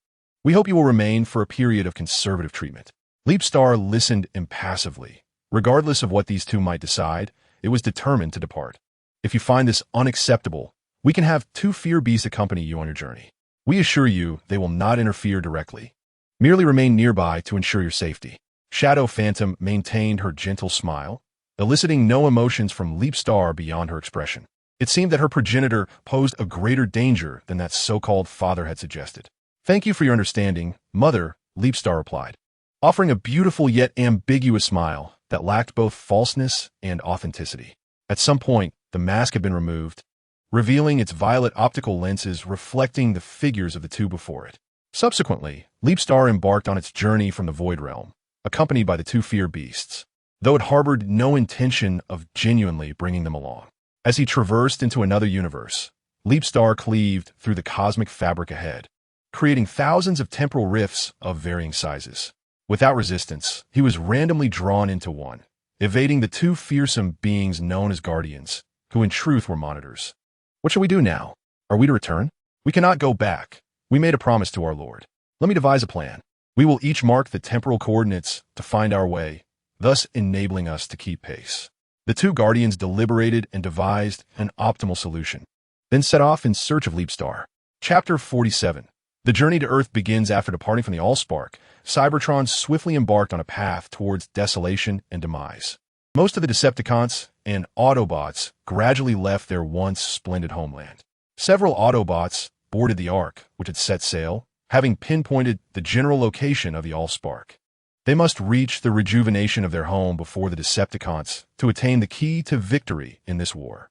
Speaker 1: we hope you will remain for a period of conservative treatment. Leapstar listened impassively. Regardless of what these two might decide, it was determined to depart. If you find this unacceptable, we can have 2 fear beasts accompany you on your journey. We assure you they will not interfere directly. Merely remain nearby to ensure your safety. Shadow Phantom maintained her gentle smile, eliciting no emotions from Leapstar beyond her expression. It seemed that her progenitor posed a greater danger than that so-called father had suggested. Thank you for your understanding, Mother, Leapstar replied, offering a beautiful yet ambiguous smile that lacked both falseness and authenticity. At some point, the mask had been removed, revealing its violet optical lenses reflecting the figures of the two before it. Subsequently, Leapstar embarked on its journey from the Void Realm, accompanied by the 2 fear beasts, though it harbored no intention of genuinely bringing them along. As he traversed into another universe, Leapstar cleaved through the cosmic fabric ahead, creating thousands of temporal rifts of varying sizes. Without resistance, he was randomly drawn into one, evading the 2 fearsome beings known as Guardians, who in truth were monitors. What shall we do now? Are we to return? We cannot go back. We made a promise to our Lord. Let me devise a plan. We will each mark the temporal coordinates to find our way, thus enabling us to keep pace. The 2 Guardians deliberated and devised an optimal solution, then set off in search of Leapstar. Chapter 47. The journey to Earth begins after departing from the Allspark. Cybertron swiftly embarked on a path towards desolation and demise. Most of the Decepticons and Autobots gradually left their once splendid homeland. Several Autobots boarded the Ark, which had set sail, having pinpointed the general location of the Allspark. They must reach the rejuvenation of their home before the Decepticons to attain the key to victory in this war.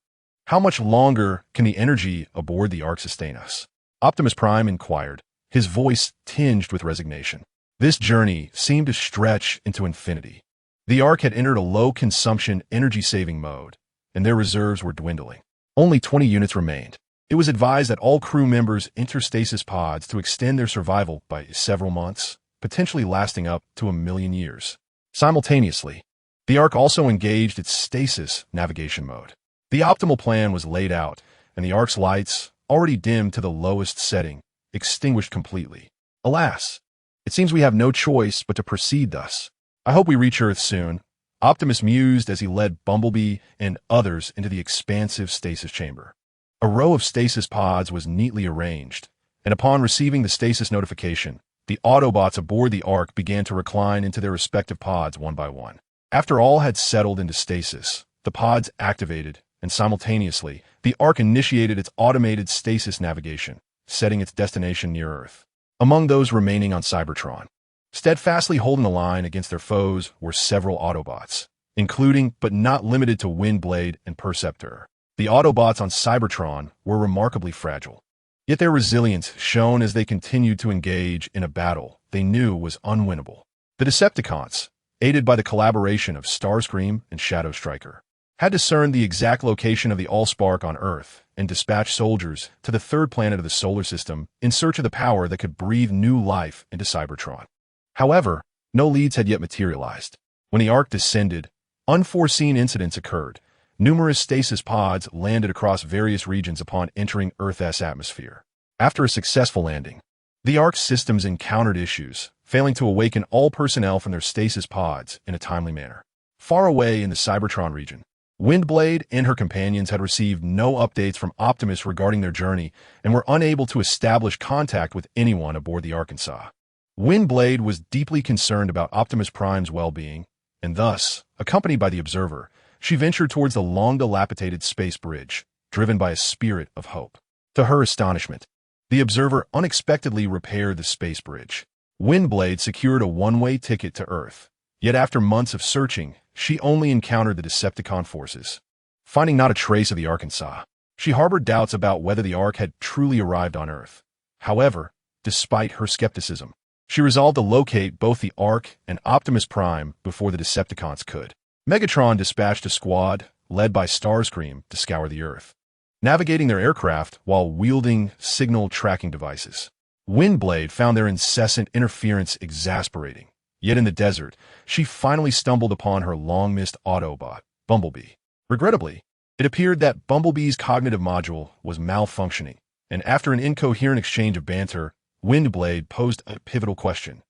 Speaker 1: How much longer can the energy aboard the Ark sustain us? Optimus Prime inquired, his voice tinged with resignation. This journey seemed to stretch into infinity. The Ark had entered a low-consumption, energy-saving mode, and their reserves were dwindling. Only 20 units remained. It was advised that all crew members enter stasis pods to extend their survival by several months, potentially lasting up to 1,000,000 years. Simultaneously, the Ark also engaged its stasis navigation mode. The optimal plan was laid out, and the Ark's lights, already dimmed to the lowest setting, extinguished completely. Alas, it seems we have no choice but to proceed thus. I hope we reach Earth soon, Optimus mused as he led Bumblebee and others into the expansive stasis chamber. A row of stasis pods was neatly arranged, and upon receiving the stasis notification, the Autobots aboard the Ark began to recline into their respective pods one by one. After all had settled into stasis, the pods activated, and simultaneously, the Ark initiated its automated stasis navigation, setting its destination near Earth. Among those remaining on Cybertron, steadfastly holding the line against their foes were several Autobots, including but not limited to Windblade and Perceptor. The Autobots on Cybertron were remarkably fragile, yet their resilience shone as they continued to engage in a battle they knew was unwinnable. The Decepticons, aided by the collaboration of Starscream and Shadow Striker, had discerned the exact location of the Allspark on Earth and dispatched soldiers to the third planet of the solar system in search of the power that could breathe new life into Cybertron. However, no leads had yet materialized. When the Ark descended, unforeseen incidents occurred. Numerous stasis pods landed across various regions upon entering Earth's atmosphere. After a successful landing, the Ark's systems encountered issues, failing to awaken all personnel from their stasis pods in a timely manner. Far away in the Cybertron region, Windblade and her companions had received no updates from Optimus regarding their journey and were unable to establish contact with anyone aboard the Arkansas. Windblade was deeply concerned about Optimus Prime's well-being, and thus, accompanied by the Observer, she ventured towards the long-dilapidated space bridge, driven by a spirit of hope. To her astonishment, the Observer unexpectedly repaired the space bridge. Windblade secured a one-way ticket to Earth, yet after months of searching, she only encountered the Decepticon forces. Finding not a trace of the Arkansas, she harbored doubts about whether the Ark had truly arrived on Earth. However, despite her skepticism, she resolved to locate both the Ark and Optimus Prime before the Decepticons could. Megatron dispatched a squad, led by Starscream, to scour the Earth, navigating their aircraft while wielding signal tracking devices. Windblade found their incessant interference exasperating. Yet in the desert, she finally stumbled upon her long-missed Autobot, Bumblebee. Regrettably, it appeared that Bumblebee's cognitive module was malfunctioning, and after an incoherent exchange of banter, Windblade posed a pivotal question.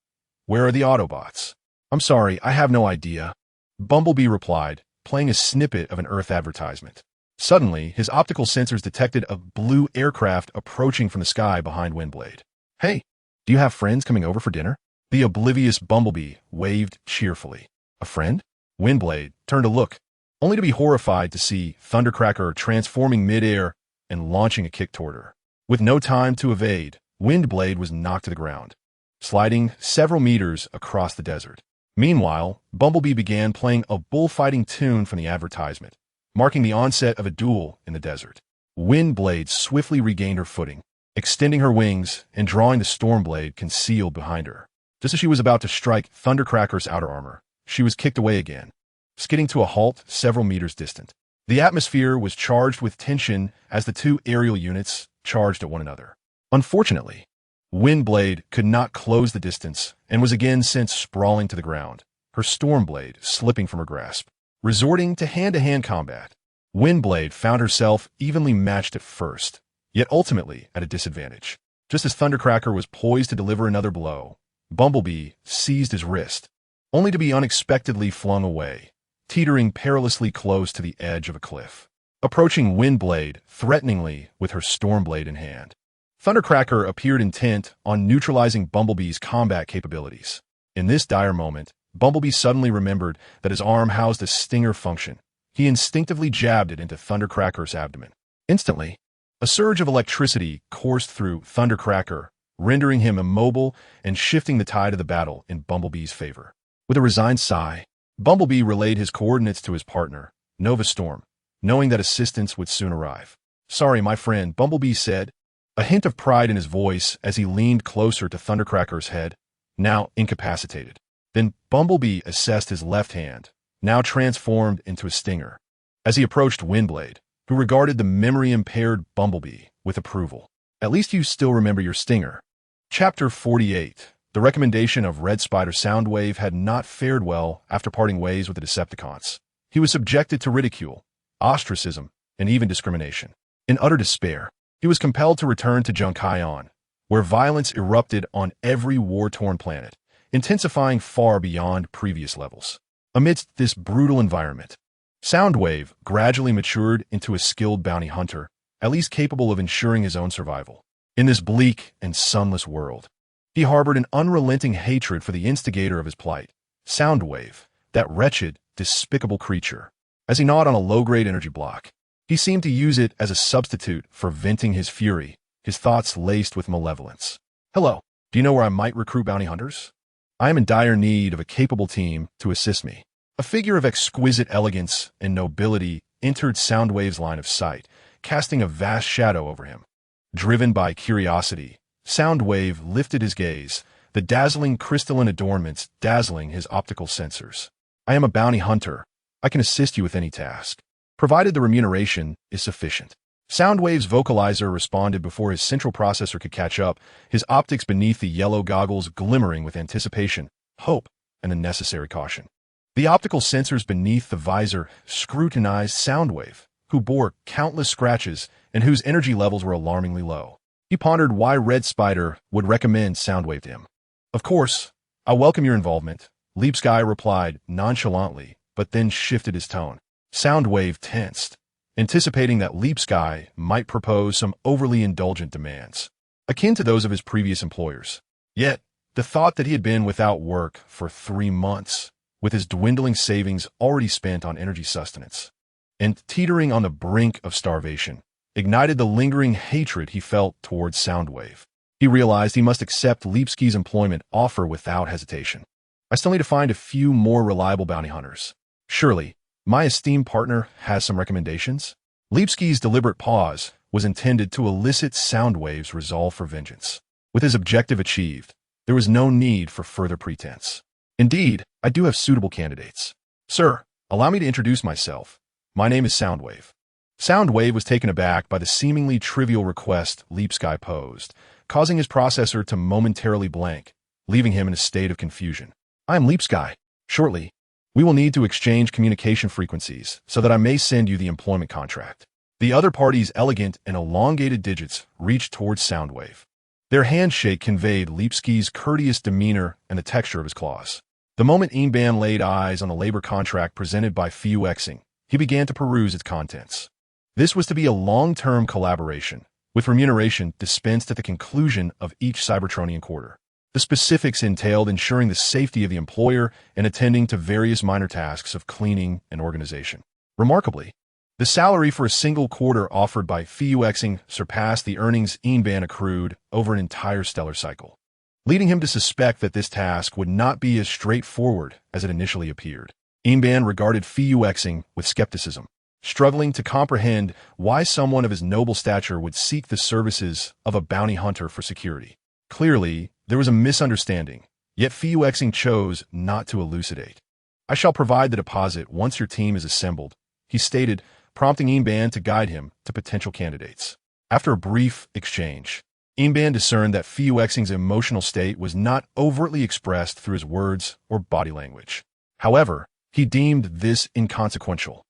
Speaker 1: "Where are the Autobots?" "I'm sorry, I have no idea," Bumblebee replied, playing a snippet of an Earth advertisement. Suddenly, his optical sensors detected a blue aircraft approaching from the sky behind Windblade. "Hey, do you have friends coming over for dinner?" The oblivious Bumblebee waved cheerfully. "A friend?" Windblade turned to look, only to be horrified to see Thundercracker transforming midair and launching a kick toward her. With no time to evade, Windblade was knocked to the ground, sliding several meters across the desert. Meanwhile, Bumblebee began playing a bullfighting tune from the advertisement, marking the onset of a duel in the desert. Windblade swiftly regained her footing, extending her wings and drawing the Stormblade concealed behind her. Just as she was about to strike Thundercracker's outer armor, she was kicked away again, skidding to a halt several meters distant. The atmosphere was charged with tension as the two aerial units charged at one another. Unfortunately, Windblade could not close the distance and was again sent sprawling to the ground, her Stormblade slipping from her grasp. Resorting to hand-to-hand combat, Windblade found herself evenly matched at first, yet ultimately at a disadvantage. Just as Thundercracker was poised to deliver another blow, Bumblebee seized his wrist, only to be unexpectedly flung away, teetering perilously close to the edge of a cliff. Approaching Windblade threateningly with her Stormblade in hand, Thundercracker appeared intent on neutralizing Bumblebee's combat capabilities. In this dire moment, Bumblebee suddenly remembered that his arm housed a stinger function. He instinctively jabbed it into Thundercracker's abdomen. Instantly, a surge of electricity coursed through Thundercracker, rendering him immobile and shifting the tide of the battle in Bumblebee's favor. With a resigned sigh, Bumblebee relayed his coordinates to his partner, Nova Storm, knowing that assistance would soon arrive. "Sorry, my friend," Bumblebee said, a hint of pride in his voice as he leaned closer to Thundercracker's head, now incapacitated. Then Bumblebee assessed his left hand, now transformed into a stinger, as he approached Windblade, who regarded the memory-impaired Bumblebee with approval. "At least you still remember your stinger." Chapter 48. The recommendation of Red Spider Soundwave had not fared well after parting ways with the Decepticons. He was subjected to ridicule, ostracism, and even discrimination. In utter despair, he was compelled to return to Junkion, where violence erupted on every war-torn planet, intensifying far beyond previous levels. Amidst this brutal environment, Soundwave gradually matured into a skilled bounty hunter, at least capable of ensuring his own survival. In this bleak and sunless world, he harbored an unrelenting hatred for the instigator of his plight, Soundwave, that wretched, despicable creature. As he gnawed on a low-grade energy block, he seemed to use it as a substitute for venting his fury, his thoughts laced with malevolence. "Hello, do you know where I might recruit bounty hunters? I am in dire need of a capable team to assist me." A figure of exquisite elegance and nobility entered Soundwave's line of sight, casting a vast shadow over him. Driven by curiosity, Soundwave lifted his gaze, the dazzling crystalline adornments dazzling his optical sensors. "I am a bounty hunter. I can assist you with any task, provided the remuneration is sufficient." Soundwave's vocalizer responded before his central processor could catch up, his optics beneath the yellow goggles glimmering with anticipation, hope, and the necessary caution. The optical sensors beneath the visor scrutinized Soundwave, who bore countless scratches and whose energy levels were alarmingly low. He pondered why Red Spider would recommend Soundwave to him. "Of course, I welcome your involvement," Leap Sky replied nonchalantly, but then shifted his tone. Soundwave tensed, anticipating that Leap Sky might propose some overly indulgent demands, akin to those of his previous employers. Yet, the thought that he had been without work for 3 months, with his dwindling savings already spent on energy sustenance, and teetering on the brink of starvation, ignited the lingering hatred he felt towards Soundwave. He realized he must accept Leapsky's employment offer without hesitation. "I still need to find a few more reliable bounty hunters. Surely, my esteemed partner has some recommendations?" Leapsky's deliberate pause was intended to elicit Soundwave's resolve for vengeance. With his objective achieved, there was no need for further pretense. "Indeed, I do have suitable candidates. Sir, allow me to introduce myself. My name is Soundwave." Soundwave was taken aback by the seemingly trivial request Leap Sky posed, causing his processor to momentarily blank, leaving him in a state of confusion. "I am Leap Sky. Shortly, we will need to exchange communication frequencies so that I may send you the employment contract." The other party's elegant and elongated digits reached towards Soundwave. Their handshake conveyed Leapsky's courteous demeanor and the texture of his claws. The moment Eanban laid eyes on the labor contract presented by Fiuxing, he began to peruse its contents. This was to be a long-term collaboration, with remuneration dispensed at the conclusion of each Cybertronian quarter. The specifics entailed ensuring the safety of the employer and attending to various minor tasks of cleaning and organization. Remarkably, the salary for a single quarter offered by Fiuxing surpassed the earnings Eanban accrued over an entire stellar cycle, leading him to suspect that this task would not be as straightforward as it initially appeared. Eanban regarded Fiuxing with skepticism, struggling to comprehend why someone of his noble stature would seek the services of a bounty hunter for security. Clearly, there was a misunderstanding, yet Fiuxing chose not to elucidate. "I shall provide the deposit once your team is assembled," he stated, prompting Eanban to guide him to potential candidates. After a brief exchange, Eanban discerned that Fiuxing's emotional state was not overtly expressed through his words or body language. However, he deemed this inconsequential.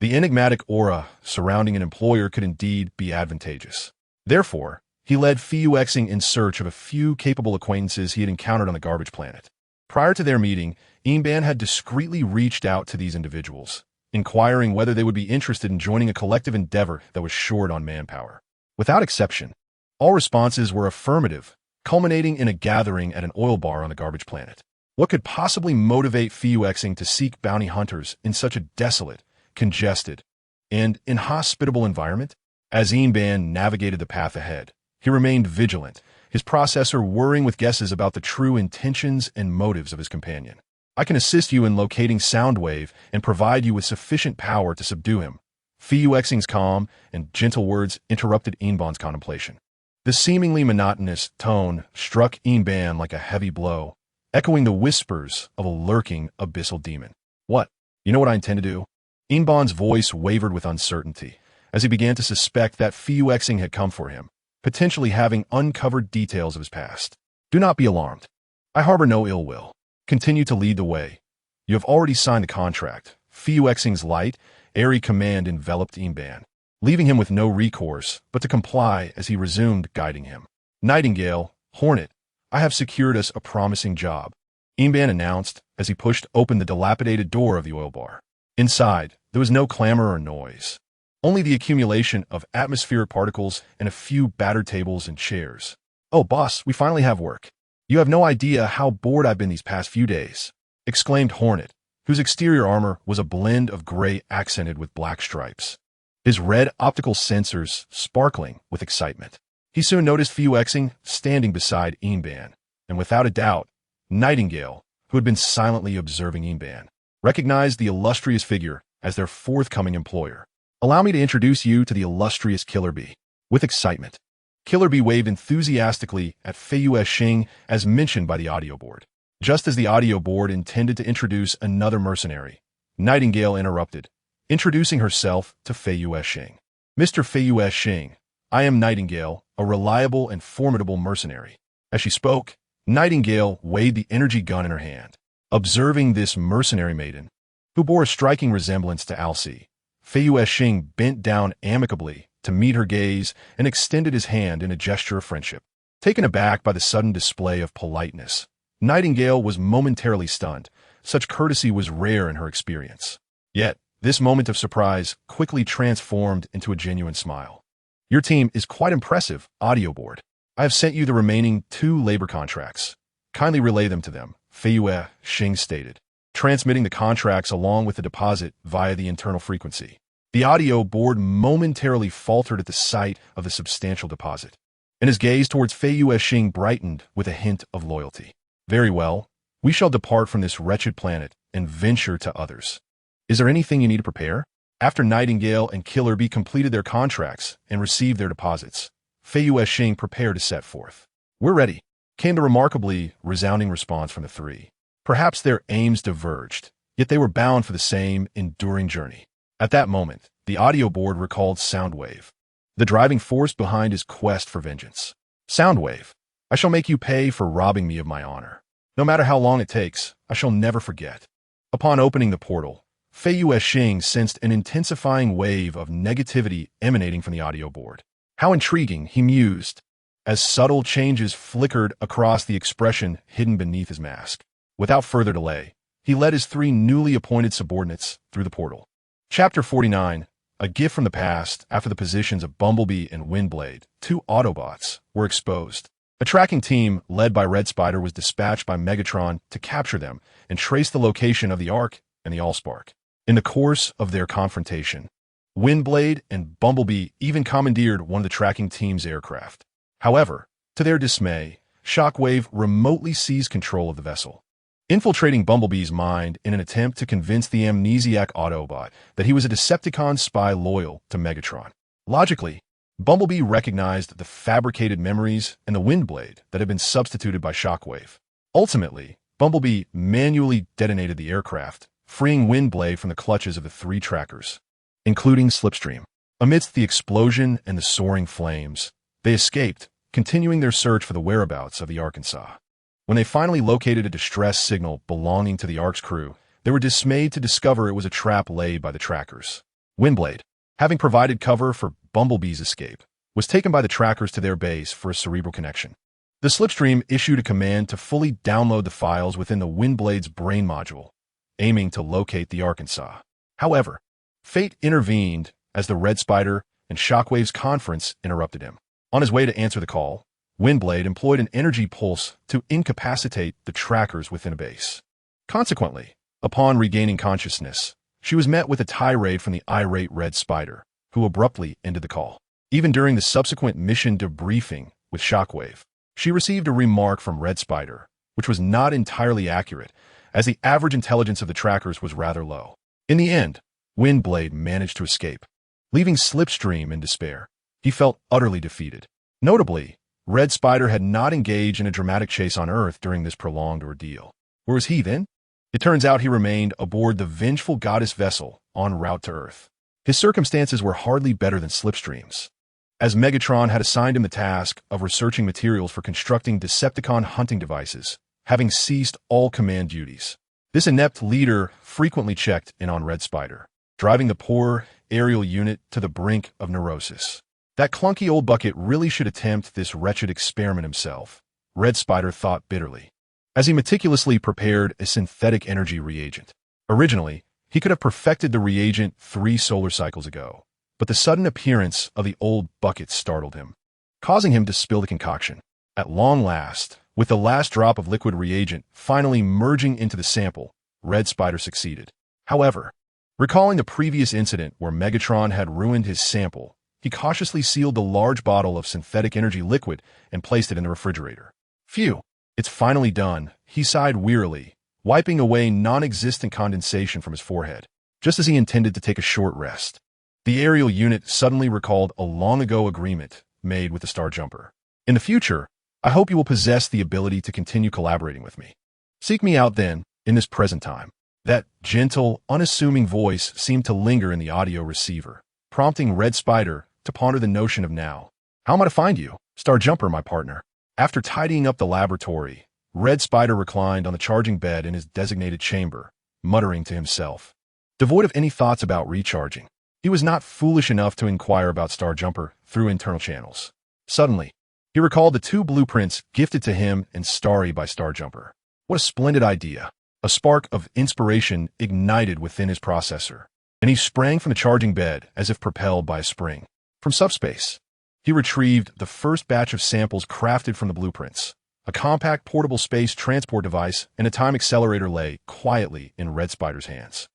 Speaker 1: The enigmatic aura surrounding an employer could indeed be advantageous. Therefore, he led Fiuxing in search of a few capable acquaintances he had encountered on the garbage planet. Prior to their meeting, Eanban had discreetly reached out to these individuals, inquiring whether they would be interested in joining a collective endeavor that was short on manpower. Without exception, all responses were affirmative, culminating in a gathering at an oil bar on the garbage planet. What could possibly motivate Fuyuexing to seek bounty hunters in such a desolate, congested, and inhospitable environment? As Ban navigated the path ahead, he remained vigilant, his processor whirring with guesses about the true intentions and motives of his companion. I can assist you in locating Soundwave and provide you with sufficient power to subdue him. Fuyuexing's calm and gentle words interrupted Ban's contemplation. The seemingly monotonous tone struck Ban like a heavy blow, echoing the whispers of a lurking abyssal demon. What? You know what I intend to do? Ban's voice wavered with uncertainty, as he began to suspect that Fuyuexing had come for him, potentially having uncovered details of his past. Do not be alarmed. I harbor no ill will. Continue to lead the way. You have already signed the contract. Fuyuexing's light, airy command enveloped Ban, leaving him with no recourse but to comply as he resumed guiding him. Nightingale, Hornet, I have secured us a promising job, Ban announced as he pushed open the dilapidated door of the oil bar. Inside, there was no clamor or noise, only the accumulation of atmospheric particles and a few battered tables and chairs. Oh, boss, we finally have work. You have no idea how bored I've been these past few days, exclaimed Hornet, whose exterior armor was a blend of gray accented with black stripes, his red optical sensors sparkling with excitement. He soon noticed Fuyuexing standing beside Ban, and without a doubt, Nightingale, who had been silently observing Ban, recognized the illustrious figure as their forthcoming employer. Allow me to introduce you to the illustrious Killer Bee. With excitement, Killer Bee waved enthusiastically at Fuyuexing as mentioned by the audio board. Just as the audio board intended to introduce another mercenary, Nightingale interrupted, introducing herself to Fuyuexing. Mr. Fuyuexing, I am Nightingale, a reliable and formidable mercenary. As she spoke, Nightingale weighed the energy gun in her hand. Observing this mercenary maiden, who bore a striking resemblance to Alcee, Fuyuexing bent down amicably to meet her gaze and extended his hand in a gesture of friendship. Taken aback by the sudden display of politeness, Nightingale was momentarily stunned. Such courtesy was rare in her experience. Yet, this moment of surprise quickly transformed into a genuine smile. Your team is quite impressive, audio board. I have sent you the remaining 2 labor contracts. Kindly relay them to them, Fuyuexing stated, transmitting the contracts along with the deposit via the internal frequency. The audio board momentarily faltered at the sight of the substantial deposit, and his gaze towards Fuyuexing brightened with a hint of loyalty. Very well, we shall depart from this wretched planet and venture to others. Is there anything you need to prepare? After Nightingale and Killer Bee completed their contracts and received their deposits, Fuyuexing prepared to set forth. We're ready, came the remarkably resounding response from the 3. Perhaps their aims diverged, yet they were bound for the same enduring journey. At that moment, the audio board recalled Soundwave, the driving force behind his quest for vengeance. Soundwave, I shall make you pay for robbing me of my honor. No matter how long it takes, I shall never forget. Upon opening the portal, Fuyuexing sensed an intensifying wave of negativity emanating from the audio board. How intriguing, he mused, as subtle changes flickered across the expression hidden beneath his mask. Without further delay, he led his 3 newly appointed subordinates through the portal. Chapter 49, a gift from the past. After the positions of Bumblebee and Windblade, 2 Autobots, were exposed. A tracking team led by Red Spider was dispatched by Megatron to capture them and trace the location of the Ark and the Allspark. In the course of their confrontation, Windblade and Bumblebee even commandeered one of the tracking team's aircraft. However, to their dismay, Shockwave remotely seized control of the vessel, infiltrating Bumblebee's mind in an attempt to convince the amnesiac Autobot that he was a Decepticon spy loyal to Megatron. Logically, Bumblebee recognized the fabricated memories and the Windblade that had been substituted by Shockwave. Ultimately, Bumblebee manually detonated the aircraft, freeing Windblade from the clutches of the 3 trackers, including Slipstream. Amidst the explosion and the soaring flames, they escaped, continuing their search for the whereabouts of the Arkansas. When they finally located a distress signal belonging to the Ark's crew, they were dismayed to discover it was a trap laid by the trackers. Windblade, having provided cover for Bumblebee's escape, was taken by the trackers to their base for a cerebral connection. The Slipstream issued a command to fully download the files within the Windblade's brain module, aiming to locate the Arkansas. However, fate intervened as the Red Spider and Shockwave's conference interrupted him. On his way to answer the call, Windblade employed an energy pulse to incapacitate the trackers within a base. Consequently, upon regaining consciousness, she was met with a tirade from the irate Red Spider, who abruptly ended the call. Even during the subsequent mission debriefing with Shockwave, she received a remark from Red Spider, which was not entirely accurate, as the average intelligence of the trackers was rather low. In the end, Windblade managed to escape, leaving Slipstream in despair. He felt utterly defeated. Notably, Red Spider had not engaged in a dramatic chase on Earth during this prolonged ordeal. Where was he then? It turns out he remained aboard the vengeful goddess vessel en route to Earth. His circumstances were hardly better than Slipstream's, as Megatron had assigned him the task of researching materials for constructing Decepticon hunting devices, having ceased all command duties. This inept leader frequently checked in on Red Spider, driving the poor aerial unit to the brink of neurosis. That clunky old bucket really should attempt this wretched experiment himself, Red Spider thought bitterly, as he meticulously prepared a synthetic energy reagent. Originally, he could have perfected the reagent 3 solar cycles ago, but the sudden appearance of the old bucket startled him, causing him to spill the concoction. At long last, with the last drop of liquid reagent finally merging into the sample, Red Spider succeeded. However, recalling the previous incident where Megatron had ruined his sample, he cautiously sealed the large bottle of synthetic energy liquid and placed it in the refrigerator. Phew, it's finally done, he sighed wearily, wiping away non-existent condensation from his forehead, just as he intended to take a short rest. The aerial unit suddenly recalled a long-ago agreement made with the Star Jumper. In the future, I hope you will possess the ability to continue collaborating with me. Seek me out then, in this present time. That gentle, unassuming voice seemed to linger in the audio receiver, prompting Red Spider to ponder the notion of now. How am I to find you, Star Jumper, my partner? After tidying up the laboratory, Red Spider reclined on the charging bed in his designated chamber, muttering to himself. Devoid of any thoughts about recharging, he was not foolish enough to inquire about Star Jumper through internal channels. Suddenly, he recalled the 2 blueprints gifted to him and Starry by Star Jumper. What a splendid idea! A spark of inspiration ignited within his processor, and he sprang from the charging bed as if propelled by a spring. From subspace, he retrieved the first batch of samples crafted from the blueprints. A compact portable space transport device and a time accelerator lay quietly in Red Spider's hands.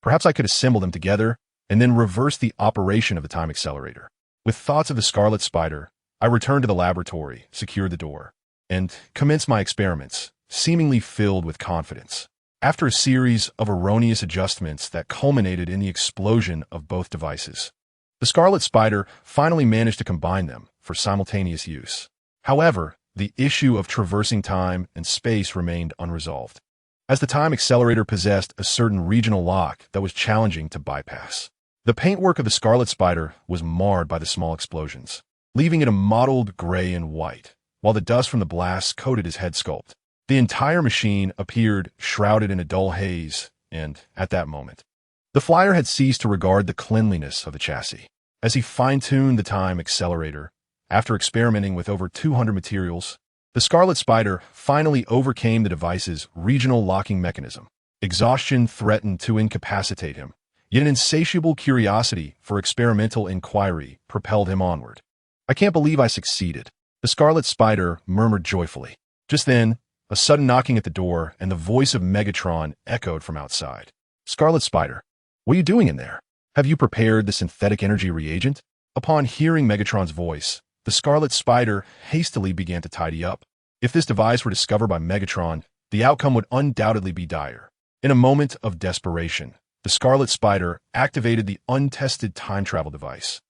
Speaker 1: Perhaps I could assemble them together and then reverse the operation of the time accelerator. With thoughts of the Scarlet Spider, I returned to the laboratory, secured the door, and commenced my experiments, seemingly filled with confidence. After a series of erroneous adjustments that culminated in the explosion of both devices, the Scarlet Spider finally managed to combine them for simultaneous use. However, the issue of traversing time and space remained unresolved, as the time accelerator possessed a certain regional lock that was challenging to bypass. The paintwork of the Scarlet Spider was marred by the small explosions, leaving it a mottled gray and white, while the dust from the blasts coated his head sculpt. The entire machine appeared shrouded in a dull haze, and, at that moment, the flyer had ceased to regard the cleanliness of the chassis. As he fine-tuned the time accelerator, after experimenting with over 200 materials, the Scarlet Spider finally overcame the device's regional locking mechanism. Exhaustion threatened to incapacitate him, yet an insatiable curiosity for experimental inquiry propelled him onward. I can't believe I succeeded, the Scarlet Spider murmured joyfully. Just then, a sudden knocking at the door and the voice of Megatron echoed from outside. Scarlet Spider, what are you doing in there? Have you prepared the synthetic energy reagent? Upon hearing Megatron's voice, the Scarlet Spider hastily began to tidy up. If this device were discovered by Megatron, the outcome would undoubtedly be dire. In a moment of desperation, the Scarlet Spider activated the untested time travel device,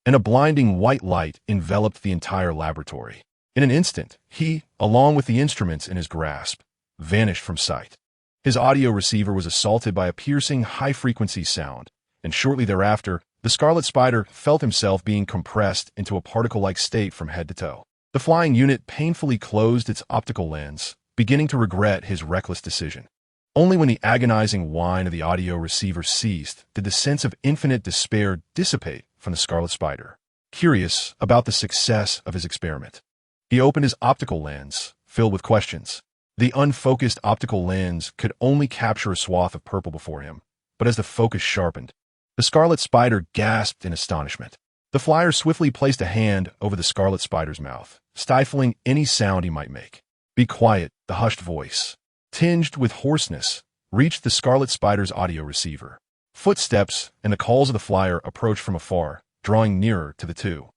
Speaker 1: and a blinding white light enveloped the entire laboratory. In an instant, he, along with the instruments in his grasp, vanished from sight. His audio receiver was assaulted by a piercing high-frequency sound, and shortly thereafter, the Scarlet Spider felt himself being compressed into a particle-like state from head to toe. The flying unit painfully closed its optical lens, beginning to regret his reckless decision. Only when the agonizing whine of the audio receiver ceased did the sense of infinite despair dissipate from the Scarlet Spider. Curious about the success of his experiment, he opened his optical lens, filled with questions. The unfocused optical lens could only capture a swath of purple before him, but as the focus sharpened, the Scarlet Spider gasped in astonishment. The flyer swiftly placed a hand over the scarlet spider's mouth, stifling any sound he might make. "Be quiet," the hushed voice, tinged with hoarseness, reached the scarlet spider's audio receiver. Footsteps and the calls of the flyer approached from afar, drawing nearer to the two.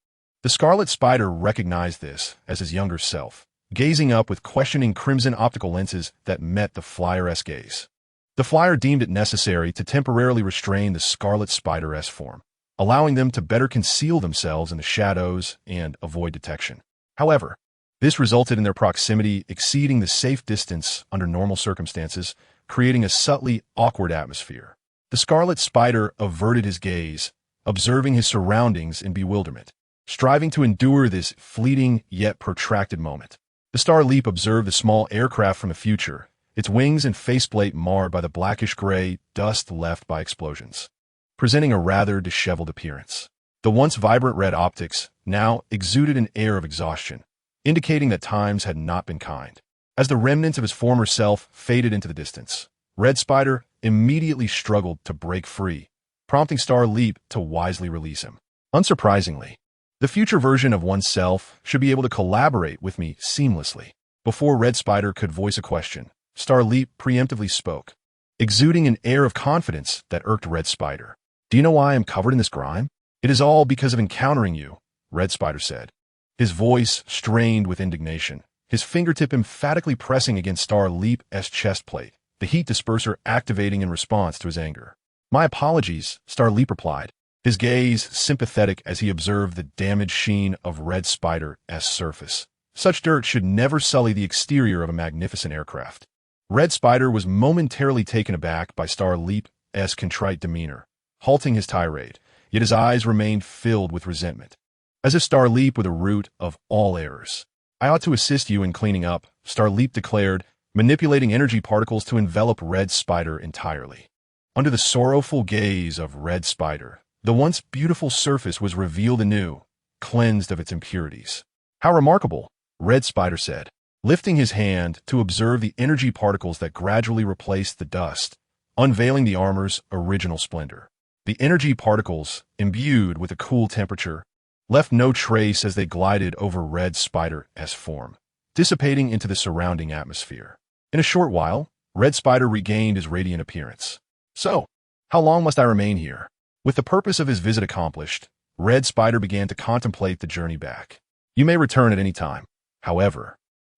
Speaker 1: The scarlet spider recognized this as his younger self, gazing up with questioning crimson optical lenses that met the flyer-esque gaze. The flyer deemed it necessary to temporarily restrain the scarlet spider-esque form, allowing them to better conceal themselves in the shadows and avoid detection. However, this resulted in their proximity exceeding the safe distance under normal circumstances, creating a subtly awkward atmosphere. The scarlet spider averted his gaze, observing his surroundings in bewilderment, striving to endure this fleeting yet protracted moment. The Star Leap observed the small aircraft from the future, its wings and faceplate marred by the blackish-gray dust left by explosions, presenting a rather disheveled appearance. The once vibrant red optics now exuded an air of exhaustion, indicating that times had not been kind. As the remnants of his former self faded into the distance, Red Spider immediately struggled to break free, prompting Star Leap to wisely release him. Unsurprisingly, the future version of oneself should be able to collaborate with me seamlessly. Before Red Spider could voice a question, Star Leap preemptively spoke, exuding an air of confidence that irked Red Spider. "Do you know why I am covered in this grime? It is all because of encountering you," Red Spider said, his voice strained with indignation, his fingertip emphatically pressing against Star Leap's chest plate, the heat disperser activating in response to his anger. "My apologies," Star Leap replied, his gaze sympathetic as he observed the damaged sheen of Red Spider's surface. Such dirt should never sully the exterior of a magnificent aircraft. Red Spider was momentarily taken aback by Star Leap's contrite demeanor, halting his tirade, yet his eyes remained filled with resentment, as if Star Leap were the root of all errors. "I ought to assist you in cleaning up," Star Leap declared, manipulating energy particles to envelop Red Spider entirely. Under the sorrowful gaze of Red Spider, the once beautiful surface was revealed anew, cleansed of its impurities. "How remarkable," Red Spider said, lifting his hand to observe the energy particles that gradually replaced the dust, unveiling the armor's original splendor. The energy particles, imbued with a cool temperature, left no trace as they glided over Red Spider's form, dissipating into the surrounding atmosphere. In a short while, Red Spider regained his radiant appearance. "So, how long must I remain here?" With the purpose of his visit accomplished, Red Spider began to contemplate the journey back. "You may return at any time. However,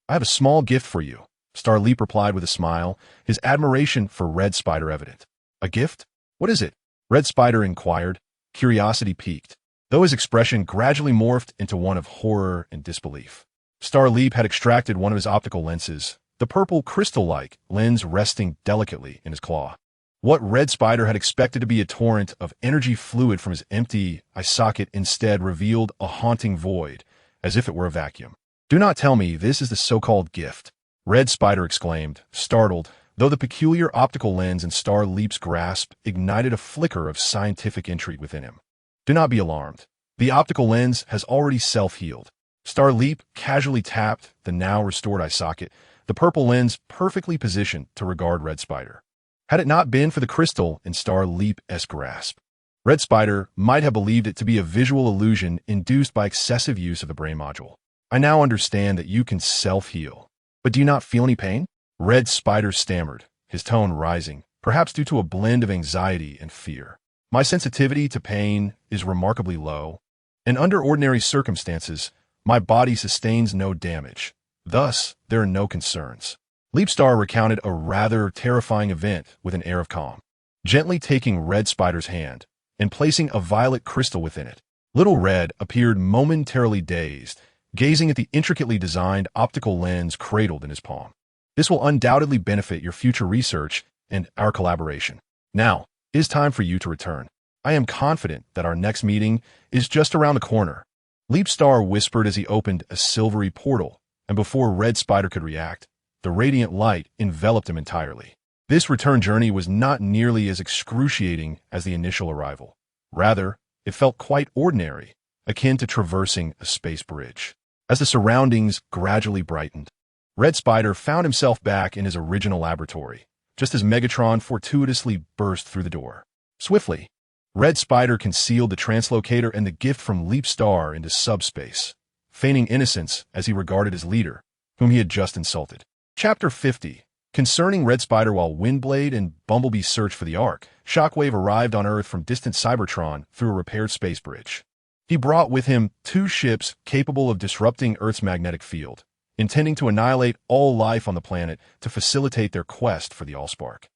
Speaker 1: I have a small gift for you," Star Leap replied with a smile, his admiration for Red Spider evident. "A gift? What is it?" Red Spider inquired, curiosity piqued, though his expression gradually morphed into one of horror and disbelief. Star Leap had extracted one of his optical lenses, the purple crystal-like lens resting delicately in his claw. What Red Spider had expected to be a torrent of energy fluid from his empty eye socket instead revealed a haunting void, as if it were a vacuum. "Do not tell me this is the so-called gift," Red Spider exclaimed, startled, though the peculiar optical lens in Star Leap's grasp ignited a flicker of scientific intrigue within him. "Do not be alarmed. The optical lens has already self-healed." Star Leap casually tapped the now restored eye socket, the purple lens perfectly positioned to regard Red Spider. Had it not been for the crystal in Star Leap's grasp, Red Spider might have believed it to be a visual illusion induced by excessive use of the brain module. "I now understand that you can self-heal. But do you not feel any pain?" Red Spider stammered, his tone rising, perhaps due to a blend of anxiety and fear. "My sensitivity to pain is remarkably low, and under ordinary circumstances, my body sustains no damage. Thus, there are no concerns." Leapstar recounted a rather terrifying event with an air of calm, gently taking Red Spider's hand and placing a violet crystal within it. Little Red appeared momentarily dazed, gazing at the intricately designed optical lens cradled in his palm. "This will undoubtedly benefit your future research and our collaboration. Now, it is time for you to return. I am confident that our next meeting is just around the corner." Leapstar whispered as he opened a silvery portal, and before Red Spider could react, the radiant light enveloped him entirely. This return journey was not nearly as excruciating as the initial arrival. Rather, it felt quite ordinary, akin to traversing a space bridge. As the surroundings gradually brightened, Red Spider found himself back in his original laboratory, just as Megatron fortuitously burst through the door. Swiftly, Red Spider concealed the translocator and the gift from Leap Star into subspace, feigning innocence as he regarded his leader, whom he had just insulted. Chapter 50. Concerning Red Spider. While Windblade and Bumblebee searched for the Ark, Shockwave arrived on Earth from distant Cybertron through a repaired space bridge. He brought with him 2 ships capable of disrupting Earth's magnetic field, intending to annihilate all life on the planet to facilitate their quest for the Allspark.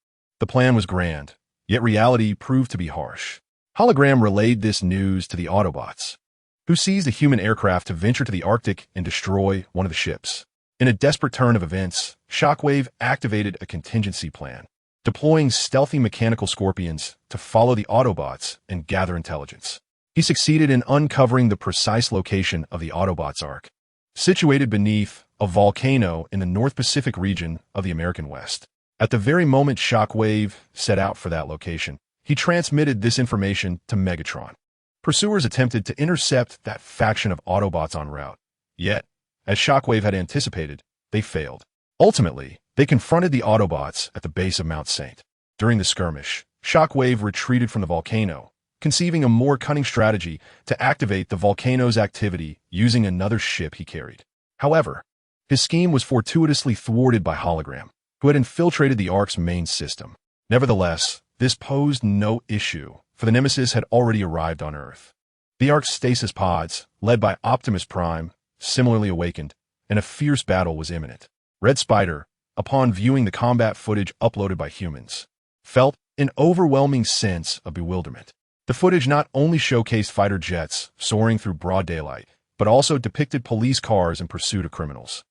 Speaker 1: The plan was grand, yet reality proved to be harsh. Hologram relayed this news to the Autobots, who seized a human aircraft to venture to the Arctic and destroy one of the ships. In a desperate turn of events, Shockwave activated a contingency plan, deploying stealthy mechanical scorpions to follow the Autobots and gather intelligence. He succeeded in uncovering the precise location of the Autobots' Ark, situated beneath a volcano in the North Pacific region of the American West. At the very moment Shockwave set out for that location, he transmitted this information to Megatron. Pursuers attempted to intercept that faction of Autobots en route. Yet, as Shockwave had anticipated, they failed. Ultimately, they confronted the Autobots at the base of Mount St. During the skirmish, Shockwave retreated from the volcano, conceiving a more cunning strategy to activate the volcano's activity using another ship he carried. However, his scheme was fortuitously thwarted by Hologram, who had infiltrated the Ark's main system. Nevertheless, this posed no issue, for the Nemesis had already arrived on Earth. The Ark's stasis pods, led by Optimus Prime, similarly awakened, and a fierce battle was imminent. Red Spider, upon viewing the combat footage uploaded by humans, felt an overwhelming sense of bewilderment. The footage not only showcased fighter jets soaring through broad daylight, but also depicted police cars in pursuit of criminals,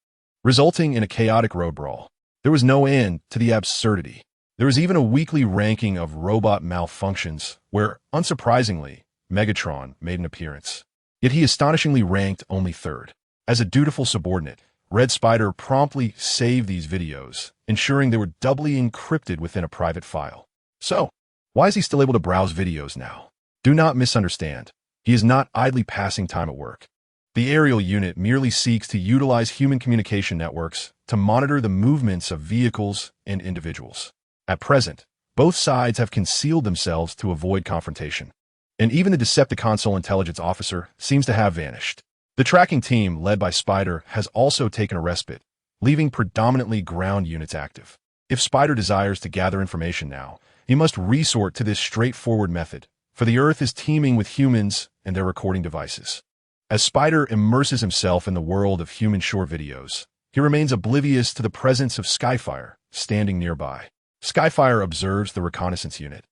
Speaker 1: resulting in a chaotic road brawl. There was no end to the absurdity. There was even a weekly ranking of robot malfunctions where, unsurprisingly, Megatron made an appearance. Yet he astonishingly ranked only 3rd. As a dutiful subordinate, Red Spider promptly saved these videos, ensuring they were doubly encrypted within a private file. So, why is he still able to browse videos now? Do not misunderstand. He is not idly passing time at work. The aerial unit merely seeks to utilize human communication networks to monitor the movements of vehicles and individuals. At present, both sides have concealed themselves to avoid confrontation, and even the Decepticon intelligence officer seems to have vanished. The tracking team, led by Spider, has also taken a respite, leaving predominantly ground units active. If Spider desires to gather information now, he must resort to this straightforward method, for the Earth is teeming with humans and their recording devices. As Spider immerses himself in the world of human short videos, he remains oblivious to the presence of Skyfire, standing nearby. Skyfire observes the reconnaissance unit,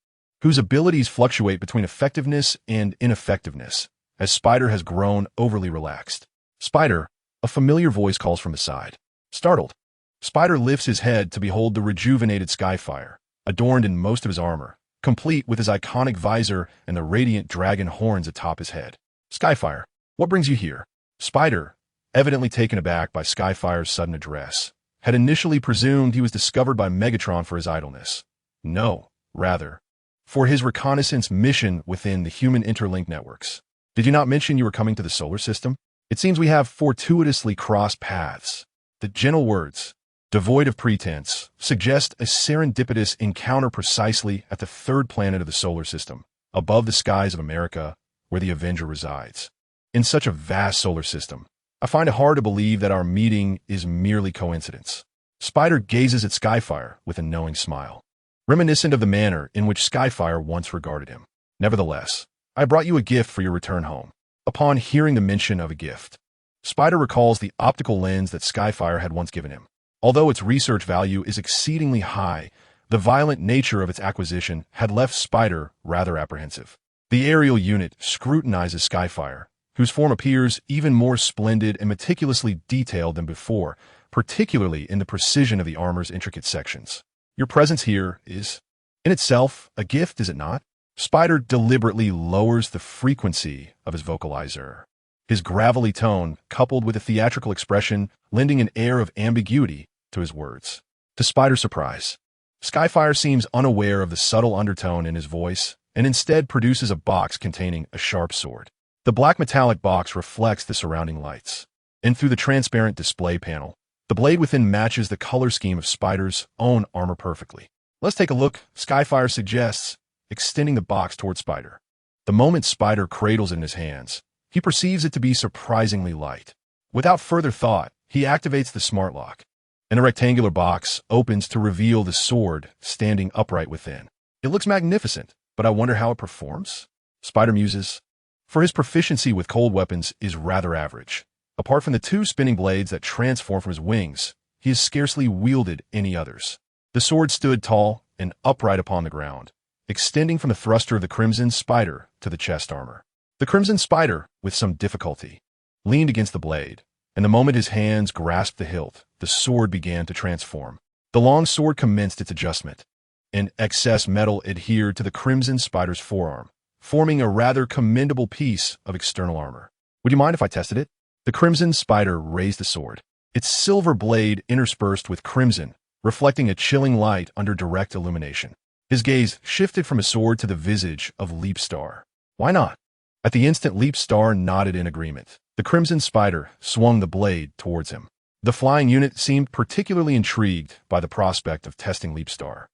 Speaker 1: whose abilities fluctuate between effectiveness and ineffectiveness, as Spider has grown overly relaxed. Spider, a familiar voice calls from the side. Startled, Spider lifts his head to behold the rejuvenated Skyfire, adorned in most of his armor, complete with his iconic visor and the radiant dragon horns atop his head. Skyfire, what brings you here? Spider, evidently taken aback by Skyfire's sudden address, had initially presumed he was discovered by Megatron for his idleness. No, rather, for his reconnaissance mission within the human interlinked networks. Did you not mention you were coming to the solar system? It seems we have fortuitously crossed paths. The gentle words, devoid of pretense, suggest a serendipitous encounter precisely at the 3rd planet of the solar system, above the skies of America, where the Avenger resides. In such a vast solar system, I find it hard to believe that our meeting is merely coincidence. Spider gazes at Skyfire with a knowing smile, reminiscent of the manner in which Skyfire once regarded him. Nevertheless, I brought you a gift for your return home. Upon hearing the mention of a gift, Spider recalls the optical lens that Skyfire had once given him. Although its research value is exceedingly high, the violent nature of its acquisition had left Spider rather apprehensive. The aerial unit scrutinizes Skyfire, whose form appears even more splendid and meticulously detailed than before, particularly in the precision of the armor's intricate sections. Your presence here is, in itself, a gift, is it not? Spider deliberately lowers the frequency of his vocalizer, his gravelly tone coupled with a theatrical expression lending an air of ambiguity to his words. To Spider's surprise, Skyfire seems unaware of the subtle undertone in his voice and instead produces a box containing a sharp sword. The black metallic box reflects the surrounding lights, and through the transparent display panel, the blade within matches the color scheme of Spider's own armor perfectly. Let's take a look, Skyfire suggests, extending the box toward Spider. The moment Spider cradles it in his hands, he perceives it to be surprisingly light. Without further thought, he activates the smart lock, and a rectangular box opens to reveal the sword standing upright within. It looks magnificent, but I wonder how it performs? Spider muses. For his proficiency with cold weapons is rather average. Apart from the 2 spinning blades that transform from his wings, he has scarcely wielded any others. The sword stood tall and upright upon the ground, extending from the thruster of the Crimson Spider to the chest armor. The Crimson Spider, with some difficulty, leaned against the blade, and the moment his hands grasped the hilt, the sword began to transform. The long sword commenced its adjustment, and excess metal adhered to the Crimson Spider's forearm, forming a rather commendable piece of external armor. Would you mind if I tested it? The Crimson Spider raised the sword, its silver blade interspersed with crimson, reflecting a chilling light under direct illumination. His gaze shifted from his sword to the visage of Leapstar. Why not? At the instant, Leapstar nodded in agreement. The Crimson Spider swung the blade towards him. The flying unit seemed particularly intrigued by the prospect of testing Leapstar,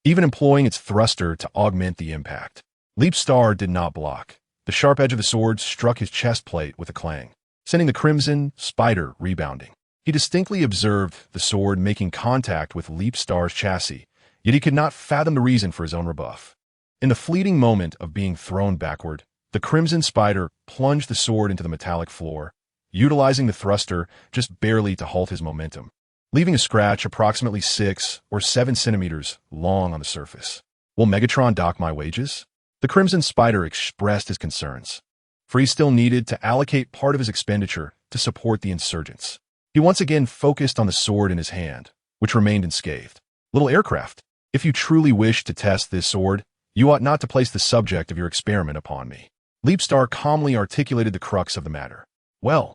Speaker 1: even employing its thruster to augment the impact. Leapstar did not block. The sharp edge of the sword struck his chest plate with a clang, sending the Crimson Spider rebounding. He distinctly observed the sword making contact with Leapstar's chassis, yet he could not fathom the reason for his own rebuff. In the fleeting moment of being thrown backward, the Crimson Spider plunged the sword into the metallic floor, utilizing the thruster just barely to halt his momentum, leaving a scratch approximately 6 or 7 centimeters long on the surface. Will Megatron dock my wages? The Crimson Spider expressed his concerns, for he still needed to allocate part of his expenditure to support the insurgents. He once again focused on the sword in his hand, which remained unscathed. Little aircraft, if you truly wish to test this sword, you ought not to place the subject of your experiment upon me. Leapstar calmly articulated the crux of the matter. Well,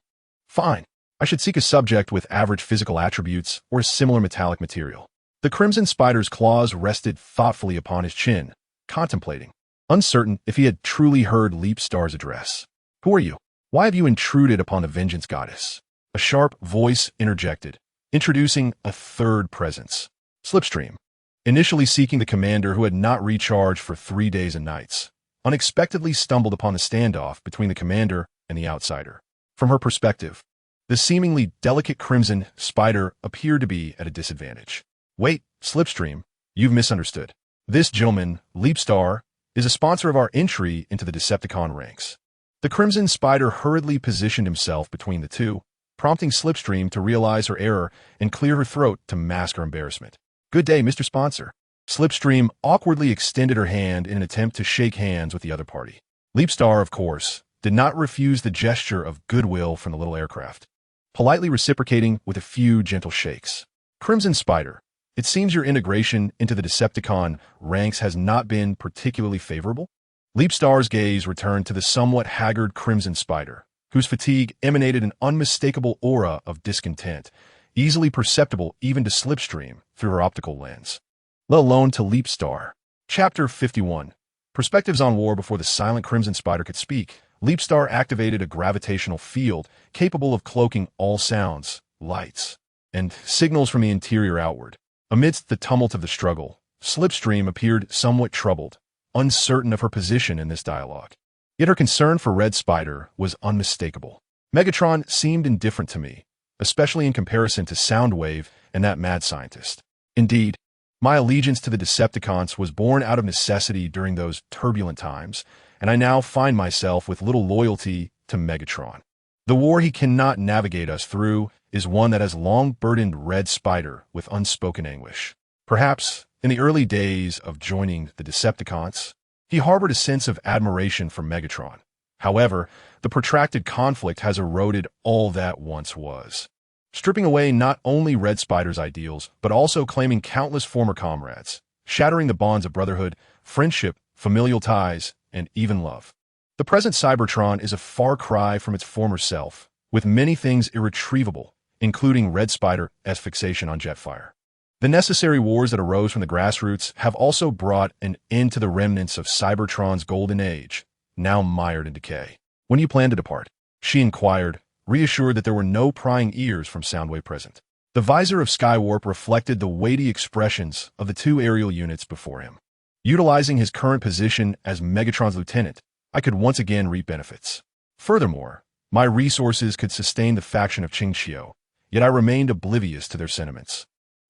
Speaker 1: fine. I should seek a subject with average physical attributes or a similar metallic material. The Crimson Spider's claws rested thoughtfully upon his chin, contemplating, uncertain if he had truly heard Leapstar's address. Who are you? Why have you intruded upon the Vengeance Goddess? A sharp voice interjected, introducing a third presence. Slipstream, initially seeking the commander who had not recharged for 3 days and nights, unexpectedly stumbled upon the standoff between the commander and the outsider. From her perspective, the seemingly delicate Crimson Spider appeared to be at a disadvantage. Wait, Slipstream, you've misunderstood. This gentleman, Leapstar, is a sponsor of our entry into the Decepticon ranks. The Crimson Spider hurriedly positioned himself between the two, prompting Slipstream to realize her error and clear her throat to mask her embarrassment. Good day, Mr. Sponsor. Slipstream awkwardly extended her hand in an attempt to shake hands with the other party. Leapstar, of course, did not refuse the gesture of goodwill from the little aircraft, politely reciprocating with a few gentle shakes. Crimson Spider, it seems your integration into the Decepticon ranks has not been particularly favorable? Leapstar's gaze returned to the somewhat haggard Crimson Spider, whose fatigue emanated an unmistakable aura of discontent, easily perceptible even to Slipstream through her optical lens, let alone to Leapstar. Chapter 51. Perspectives on War. Before the silent Crimson Spider could speak, Leapstar activated a gravitational field capable of cloaking all sounds, lights, and signals from the interior outward. Amidst the tumult of the struggle, Slipstream appeared somewhat troubled, uncertain of her position in this dialogue. Yet her concern for Red Spider was unmistakable. Megatron seemed indifferent to me, especially in comparison to Soundwave and that mad scientist. Indeed, my allegiance to the Decepticons was born out of necessity during those turbulent times, and I now find myself with little loyalty to Megatron. The war he cannot navigate us through is one that has long burdened Red Spider with unspoken anguish. Perhaps, in the early days of joining the Decepticons, he harbored a sense of admiration for Megatron. However, the protracted conflict has eroded all that once was, stripping away not only Red Spider's ideals, but also claiming countless former comrades, shattering the bonds of brotherhood, friendship, familial ties, and even love. The present Cybertron is a far cry from its former self, with many things irretrievable, including Red Spider's fixation on Jetfire. The necessary wars that arose from the grassroots have also brought an end to the remnants of Cybertron's golden age, now mired in decay. When you plan to depart? She inquired, reassured that there were no prying ears from Soundwave present. The visor of Skywarp reflected the weighty expressions of the two aerial units before him. Utilizing his current position as Megatron's lieutenant, I could once again reap benefits. Furthermore, my resources could sustain the faction of Qingqiu, yet I remained oblivious to their sentiments,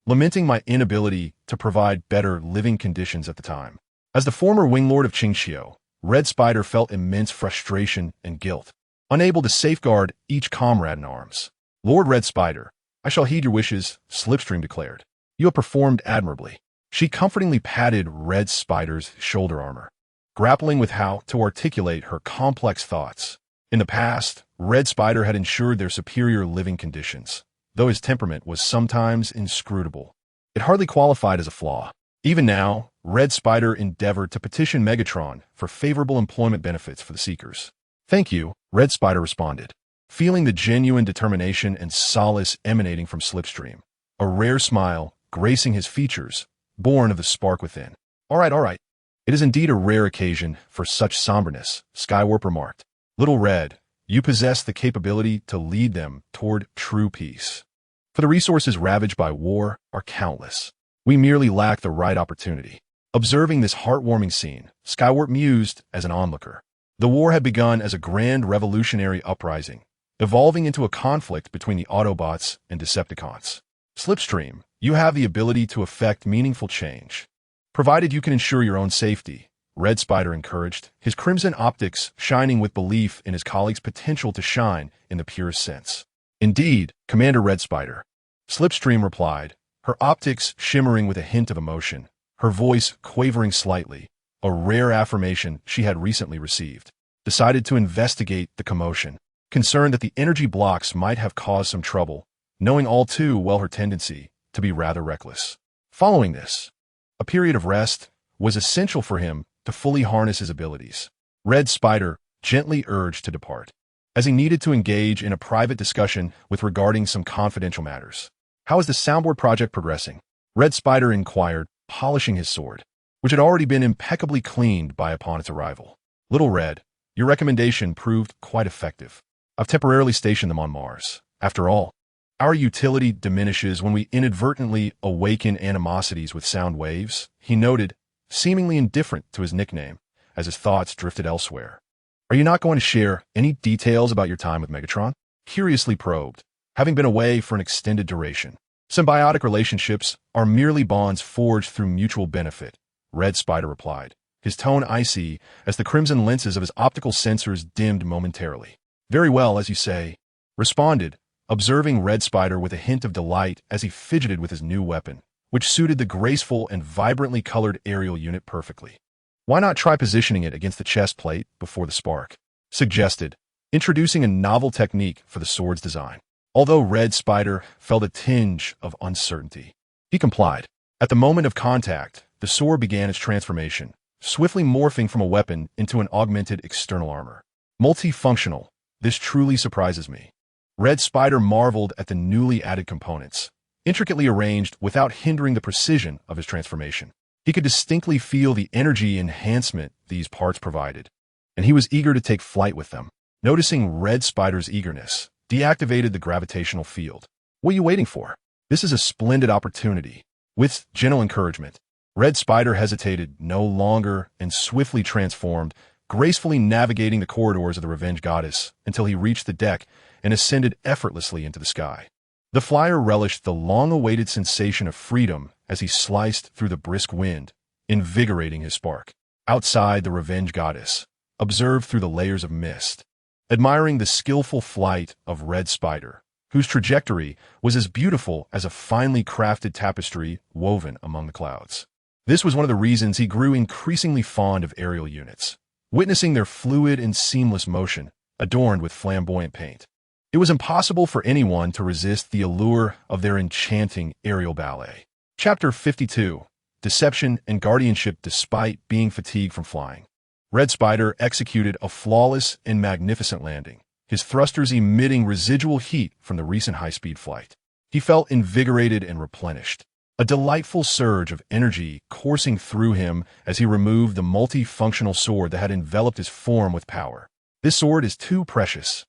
Speaker 1: lamenting my inability to provide better living conditions at the time. As the former winglord of Qingqiu, Red Spider felt immense frustration and guilt, unable to safeguard each comrade in arms. Lord Red Spider, I shall heed your wishes, Slipstream declared. You have performed admirably. She comfortingly patted Red Spider's shoulder armor, grappling with how to articulate her complex thoughts. In the past, Red Spider had ensured their superior living conditions, though his temperament was sometimes inscrutable. It hardly qualified as a flaw. Even now, Red Spider endeavored to petition Megatron for favorable employment benefits for the Seekers. Thank you, Red Spider responded, feeling the genuine determination and solace emanating from Slipstream, a rare smile gracing his features, born of the spark within. All right. It is indeed a rare occasion for such somberness, Skywarp remarked. Little Red, you possess the capability to lead them toward true peace. For the resources ravaged by war are countless. We merely lack the right opportunity. Observing this heartwarming scene, Skywarp mused as an onlooker. The war had begun as a grand revolutionary uprising, evolving into a conflict between the Autobots and Decepticons. Slipstream, you have the ability to effect meaningful change, provided you can ensure your own safety, Red Spider encouraged, his crimson optics shining with belief in his colleague's potential to shine in the purest sense. Indeed, Commander Red Spider, Slipstream replied, her optics shimmering with a hint of emotion, her voice quavering slightly, a rare affirmation she had recently received. Decided to investigate the commotion, concerned that the energy blocks might have caused some trouble, knowing all too well her tendency to be rather reckless. Following this, a period of rest was essential for him to fully harness his abilities. Red Spider gently urged to depart, as he needed to engage in a private discussion with regarding some confidential matters. How is the soundboard project progressing? Red Spider inquired, polishing his sword, which had already been impeccably cleaned upon its arrival. Little Red, your recommendation proved quite effective. I've temporarily stationed them on Mars. After all, our utility diminishes when we inadvertently awaken animosities with sound waves, he noted, seemingly indifferent to his nickname, as his thoughts drifted elsewhere. Are you not going to share any details about your time with Megatron? Curiously probed, having been away for an extended duration. Symbiotic relationships are merely bonds forged through mutual benefit, Red Spider replied, his tone icy as the crimson lenses of his optical sensors dimmed momentarily. Very well, as you say, responded, observing Red Spider with a hint of delight as he fidgeted with his new weapon, which suited the graceful and vibrantly colored aerial unit perfectly. Why not try positioning it against the chest plate before the spark? Suggested, introducing a novel technique for the sword's design. Although Red Spider felt a tinge of uncertainty, he complied. At the moment of contact, the sword began its transformation, swiftly morphing from a weapon into an augmented external armor. Multifunctional, this truly surprises me. Red Spider marveled at the newly added components, intricately arranged without hindering the precision of his transformation. He could distinctly feel the energy enhancement these parts provided, and he was eager to take flight with them. Noticing Red Spider's eagerness, deactivated the gravitational field. What are you waiting for? This is a splendid opportunity. With gentle encouragement, Red Spider hesitated no longer and swiftly transformed, gracefully navigating the corridors of the Revenge Goddess until he reached the deck and ascended effortlessly into the sky. The flyer relished the long-awaited sensation of freedom as he sliced through the brisk wind, invigorating his spark. Outside the Revenge Goddess, observed through the layers of mist, admiring the skillful flight of Red Spider, whose trajectory was as beautiful as a finely crafted tapestry woven among the clouds. This was one of the reasons he grew increasingly fond of aerial units, witnessing their fluid and seamless motion, adorned with flamboyant paint. It was impossible for anyone to resist the allure of their enchanting aerial ballet. Chapter 52. Deception and Guardianship despite being fatigued from flying. Red Spider executed a flawless and magnificent landing, his thrusters emitting residual heat from the recent high-speed flight. He felt invigorated and replenished, a delightful surge of energy coursing through him as he removed the multifunctional sword that had enveloped his form with power. This sword is too precious,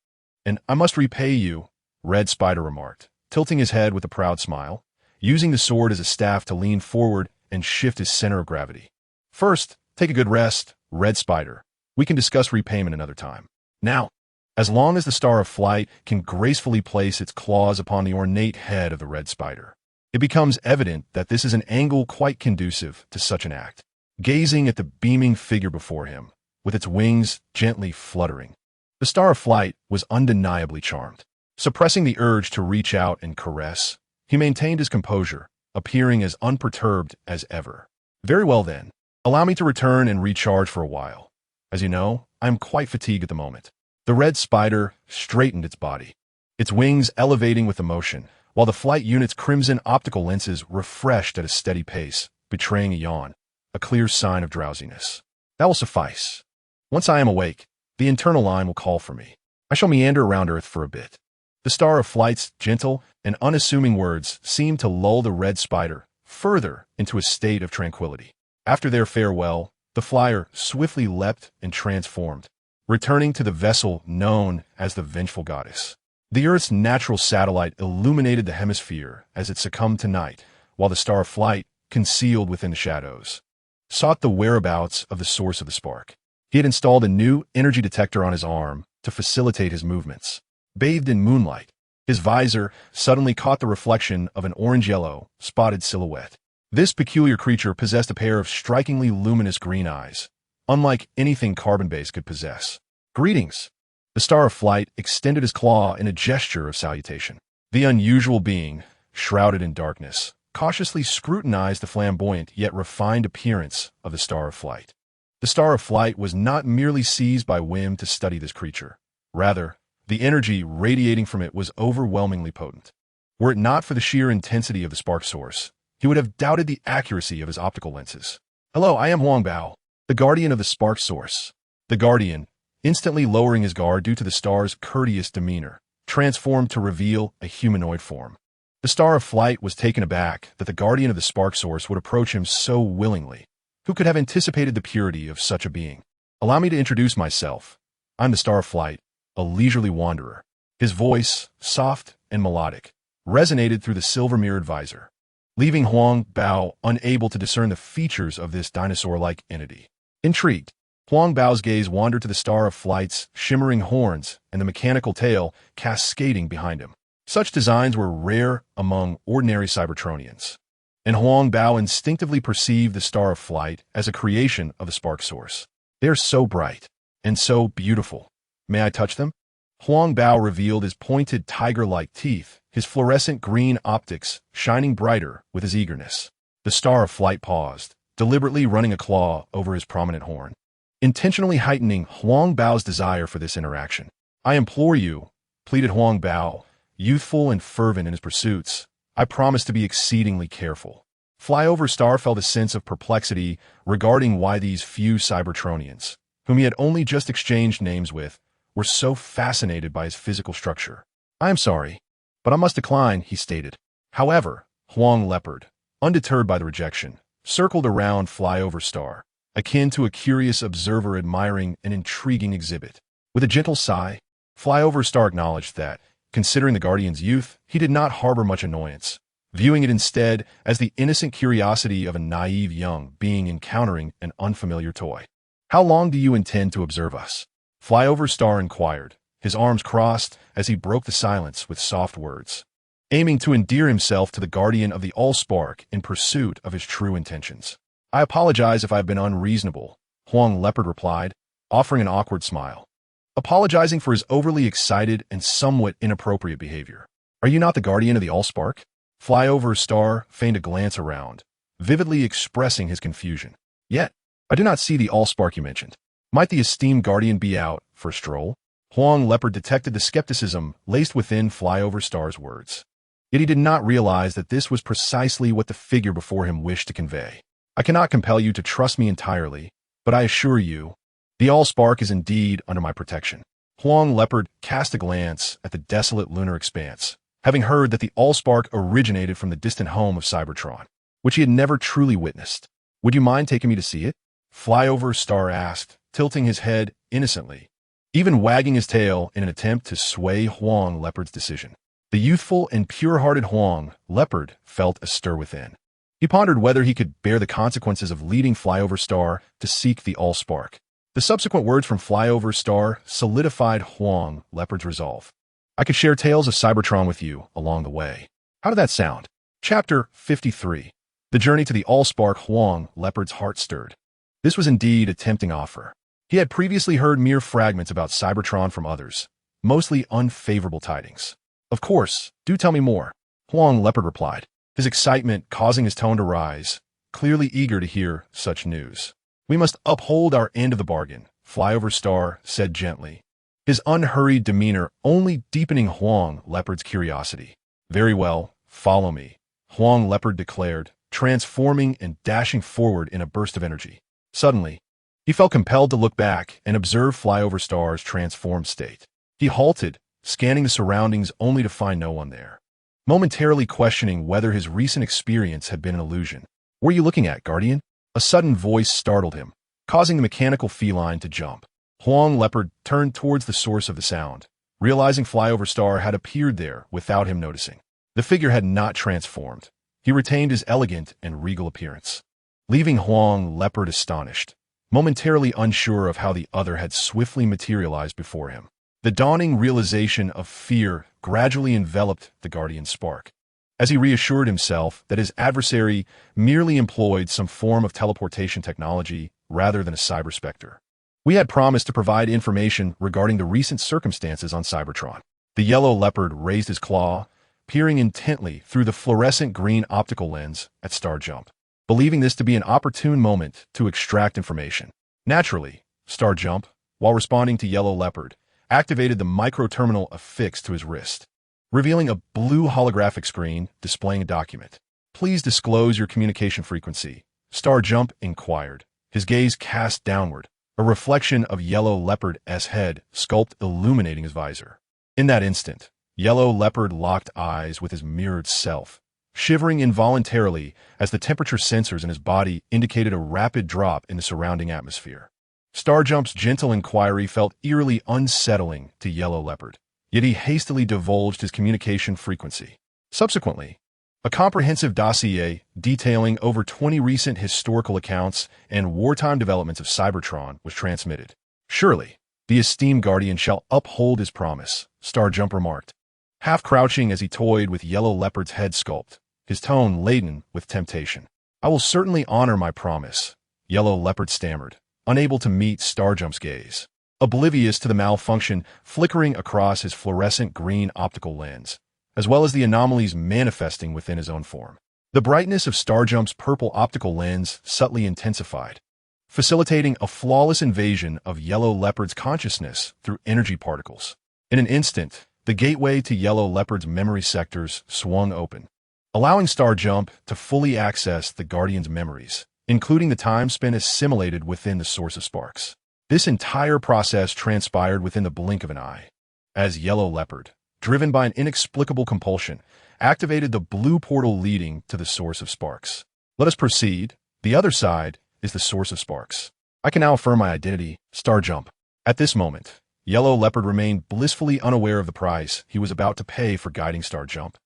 Speaker 1: and I must repay you, Red Spider remarked, tilting his head with a proud smile, using the sword as a staff to lean forward and shift his center of gravity. First, take a good rest, Red Spider. We can discuss repayment another time. Now, as long as the Star of Flight can gracefully place its claws upon the ornate head of the Red Spider, it becomes evident that this is an angle quite conducive to such an act. Gazing at the beaming figure before him, with its wings gently fluttering, the Star of Flight was undeniably charmed. Suppressing the urge to reach out and caress, he maintained his composure, appearing as unperturbed as ever. Very well then, allow me to return and recharge for a while. As you know, I am quite fatigued at the moment. The Red Spider straightened its body, its wings elevating with emotion, while the flight unit's crimson optical lenses refreshed at a steady pace, betraying a yawn, a clear sign of drowsiness. That will suffice. Once I am awake, the internal line will call for me. I shall meander around Earth for a bit. The Star of Flight's gentle and unassuming words seemed to lull the Red Spider further into a state of tranquility. After their farewell, the flyer swiftly leapt and transformed, returning to the vessel known as the Vengeful Goddess. The Earth's natural satellite illuminated the hemisphere as it succumbed to night, while the Star of Flight, concealed within the shadows, sought the whereabouts of the source of the spark. He had installed a new energy detector on his arm to facilitate his movements. Bathed in moonlight, his visor suddenly caught the reflection of an orange-yellow, spotted silhouette. This peculiar creature possessed a pair of strikingly luminous green eyes, unlike anything carbon-based could possess. Greetings! The Star of Flight extended his claw in a gesture of salutation. The unusual being, shrouded in darkness, cautiously scrutinized the flamboyant yet refined appearance of the Star of Flight. The Star of Flight was not merely seized by whim to study this creature. Rather, the energy radiating from it was overwhelmingly potent. Were it not for the sheer intensity of the spark source, he would have doubted the accuracy of his optical lenses. Hello, I am Huang Bao, the guardian of the spark source. The guardian, instantly lowering his guard due to the star's courteous demeanor, transformed to reveal a humanoid form. The Star of Flight was taken aback that the guardian of the spark source would approach him so willingly. Who could have anticipated the purity of such a being? Allow me to introduce myself. I'm the Star of Flight, a leisurely wanderer. His voice, soft and melodic, resonated through the silver-mirrored visor, leaving Huang Bao unable to discern the features of this dinosaur-like entity. Intrigued, Huang Bao's gaze wandered to the Star of Flight's shimmering horns and the mechanical tail cascading behind him. Such designs were rare among ordinary Cybertronians, and Huang Bao instinctively perceived the Star of Flight as a creation of the spark source. They are so bright and so beautiful. May I touch them? Huang Bao revealed his pointed tiger-like teeth, his fluorescent green optics shining brighter with his eagerness. The Star of Flight paused, deliberately running a claw over his prominent horn, intentionally heightening Huang Bao's desire for this interaction. I implore you, pleaded Huang Bao, youthful and fervent in his pursuits. I promise to be exceedingly careful. Flyover Star felt a sense of perplexity regarding why these few Cybertronians, whom he had only just exchanged names with, were so fascinated by his physical structure. I am sorry, but I must decline, he stated. However, Huang Leopard, undeterred by the rejection, circled around Flyover Star, akin to a curious observer admiring an intriguing exhibit. With a gentle sigh, Flyover Star acknowledged that, considering the Guardian's youth, he did not harbor much annoyance, viewing it instead as the innocent curiosity of a naive young being encountering an unfamiliar toy. How long do you intend to observe us? Flyover Star inquired, his arms crossed as he broke the silence with soft words, aiming to endear himself to the Guardian of the Allspark in pursuit of his true intentions. I apologize if I have been unreasonable, Huang Leopard replied, offering an awkward smile, apologizing for his overly excited and somewhat inappropriate behavior. Are you not the Guardian of the Allspark? Flyover Star feigned a glance around, vividly expressing his confusion. Yet, I do not see the Allspark you mentioned. Might the esteemed Guardian be out for a stroll? Huang Leopard detected the skepticism laced within Flyover Star's words. Yet he did not realize that this was precisely what the figure before him wished to convey. I cannot compel you to trust me entirely, but I assure you, the Allspark is indeed under my protection. Huang Leopard cast a glance at the desolate lunar expanse, having heard that the Allspark originated from the distant home of Cybertron, which he had never truly witnessed. Would you mind taking me to see it? Flyover Star asked, tilting his head innocently, even wagging his tail in an attempt to sway Huang Leopard's decision. The youthful and pure-hearted Huang Leopard felt a stir within. He pondered whether he could bear the consequences of leading Flyover Star to seek the Allspark. The subsequent words from Flyover Star solidified Huang Leopard's resolve. I could share tales of Cybertron with you along the way. How did that sound? Chapter 53. The journey to the Allspark. Huang Leopard's heart stirred. This was indeed a tempting offer. He had previously heard mere fragments about Cybertron from others, mostly unfavorable tidings. Of course, do tell me more, Huang Leopard replied, his excitement causing his tone to rise, clearly eager to hear such news. We must uphold our end of the bargain, Flyover Star said gently, his unhurried demeanor only deepening Huang Leopard's curiosity. Very well, follow me, Huang Leopard declared, transforming and dashing forward in a burst of energy. Suddenly, he felt compelled to look back and observe Flyover Star's transformed state. He halted, scanning the surroundings only to find no one there, momentarily questioning whether his recent experience had been an illusion. What are you looking at, Guardian? A sudden voice startled him, causing the mechanical feline to jump. Huang Leopard turned towards the source of the sound, realizing Flyover Star had appeared there without him noticing. The figure had not transformed. He retained his elegant and regal appearance, leaving Huang Leopard astonished, momentarily unsure of how the other had swiftly materialized before him. The dawning realization of fear gradually enveloped the Guardian's spark, as he reassured himself that his adversary merely employed some form of teleportation technology rather than a cyberspectre. We had promised to provide information regarding the recent circumstances on Cybertron. The yellow leopard raised his claw, peering intently through the fluorescent green optical lens at Starjump, believing this to be an opportune moment to extract information. Naturally, Starjump, while responding to Yellow Leopard, activated the micro-terminal affixed to his wrist, revealing a blue holographic screen displaying a document. Please disclose your communication frequency, Starjump inquired, his gaze cast downward, a reflection of Yellow Leopard's head sculpt illuminating his visor. In that instant, Yellow Leopard locked eyes with his mirrored self, shivering involuntarily as the temperature sensors in his body indicated a rapid drop in the surrounding atmosphere. Starjump's gentle inquiry felt eerily unsettling to Yellow Leopard, yet he hastily divulged his communication frequency. Subsequently, a comprehensive dossier detailing over 20 recent historical accounts and wartime developments of Cybertron was transmitted. Surely, the esteemed Guardian shall uphold his promise, Starjump remarked, half crouching as he toyed with Yellow Leopard's head sculpt, his tone laden with temptation. I will certainly honor my promise, Yellow Leopard stammered, unable to meet Starjump's gaze, oblivious to the malfunction flickering across his fluorescent green optical lens, as well as the anomalies manifesting within his own form. The brightness of Starjump's purple optical lens subtly intensified, facilitating a flawless invasion of Yellow Leopard's consciousness through energy particles. In an instant, the gateway to Yellow Leopard's memory sectors swung open, allowing Starjump to fully access the Guardian's memories, including the time spent assimilated within the source of sparks. This entire process transpired within the blink of an eye, as Yellow Leopard, driven by an inexplicable compulsion, activated the blue portal leading to the source of sparks. Let us proceed. The other side is the source of sparks. I can now affirm my identity, Starjump. At this moment, Yellow Leopard remained blissfully unaware of the price he was about to pay for guiding Starjump,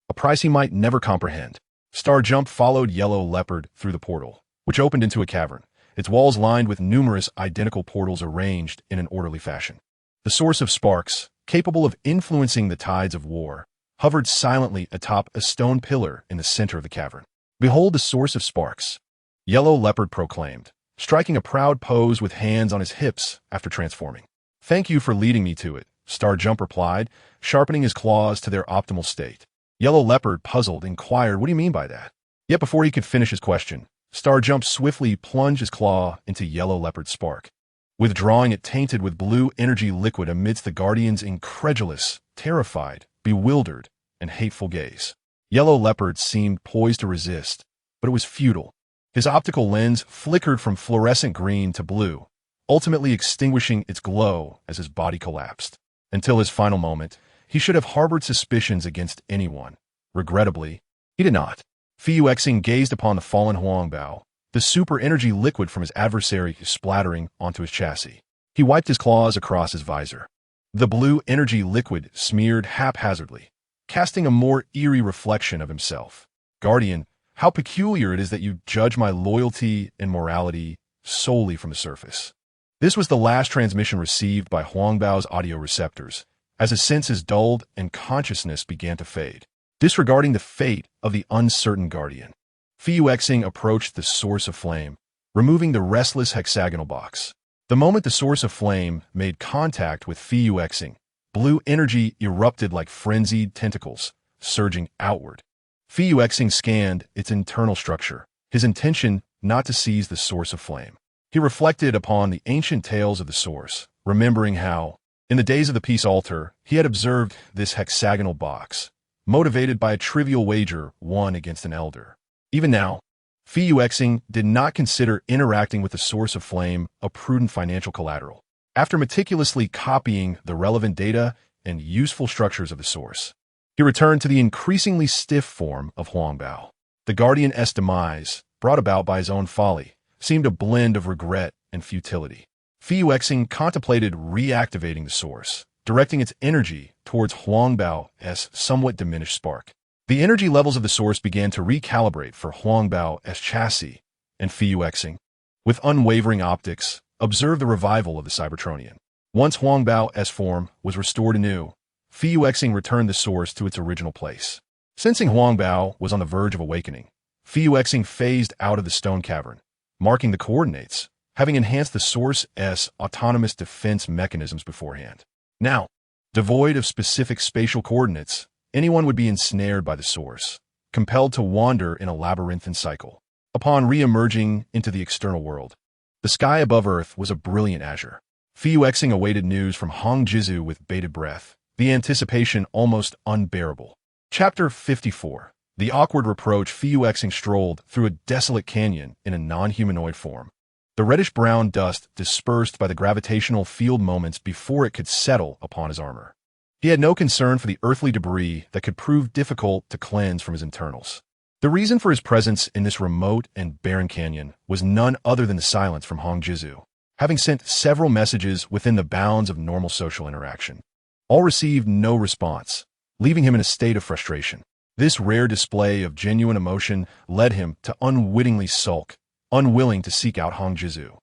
Speaker 1: a price he might never comprehend. Starjump followed Yellow Leopard through the portal, which opened into a cavern, its walls lined with numerous identical portals arranged in an orderly fashion. The source of sparks, capable of influencing the tides of war, hovered silently atop a stone pillar in the center of the cavern. Behold the source of sparks, Yellow Leopard proclaimed, striking a proud pose with hands on his hips after transforming. Thank you for leading me to it, Starjump replied, sharpening his claws to their optimal state. Yellow Leopard, puzzled, inquired, what do you mean by that? Yet before he could finish his question, Starjump swiftly plunged his claw into Yellow Leopard's spark, withdrawing it tainted with blue energy liquid amidst the Guardian's incredulous, terrified, bewildered, and hateful gaze. Yellow Leopard seemed poised to resist, but it was futile. His optical lens flickered from fluorescent green to blue, ultimately extinguishing its glow as his body collapsed. Until his final moment, he should have harbored suspicions against anyone. Regrettably, he did not. Fuexing gazed upon the fallen Huang Bao, the super energy liquid from his adversary splattering onto his chassis. He wiped his claws across his visor. The blue energy liquid smeared haphazardly, casting a more eerie reflection of himself. Guardian, How peculiar it is that you judge my loyalty and morality solely from the surface. This was the last transmission received by Huangbao's audio receptors, as his senses dulled and consciousness began to fade. Disregarding the fate of the uncertain guardian, Fu Xing approached the source of flame, removing the restless hexagonal box. The moment the source of flame made contact with Fu Xing, blue energy erupted like frenzied tentacles, surging outward. Fu Xing scanned its internal structure, his intention not to seize the source of flame. He reflected upon the ancient tales of the source, remembering how, in the days of the peace altar, he had observed this hexagonal box, motivated by a trivial wager won against an elder. Even now, Fu Xing did not consider interacting with the source of flame a prudent financial collateral. After meticulously copying the relevant data and useful structures of the source, he returned to the increasingly stiff form of Huangbao. The Guardian's demise, brought about by his own folly, seemed a blend of regret and futility. Fu Xing contemplated reactivating the source, directing its energy towards Huangbao's somewhat diminished spark. The energy levels of the source began to recalibrate for Huangbao's chassis, and Fu Xing, with unwavering optics, observed the revival of the Cybertronian. Once Huangbao's form was restored anew, Fu Xing returned the source to its original place. Sensing Huangbao was on the verge of awakening, Fu Xing phased out of the stone cavern, marking the coordinates, having enhanced the source's autonomous defense mechanisms beforehand. Now, devoid of specific spatial coordinates, anyone would be ensnared by the source, compelled to wander in a labyrinthine cycle. Upon re-emerging into the external world, the sky above Earth was a brilliant azure. Fu Xing awaited news from Hongjizu with bated breath, the anticipation almost unbearable. Chapter 54. The awkward reproach. Fu Xing strolled through a desolate canyon in a non-humanoid form. The reddish-brown dust dispersed by the gravitational field moments before it could settle upon his armor. He had no concern for the earthly debris that could prove difficult to cleanse from his internals. The reason for his presence in this remote and barren canyon was none other than the silence from Hongjizu, having sent several messages within the bounds of normal social interaction. All received no response, leaving him in a state of frustration. This rare display of genuine emotion led him to unwittingly sulk, unwilling to seek out Hongjizu.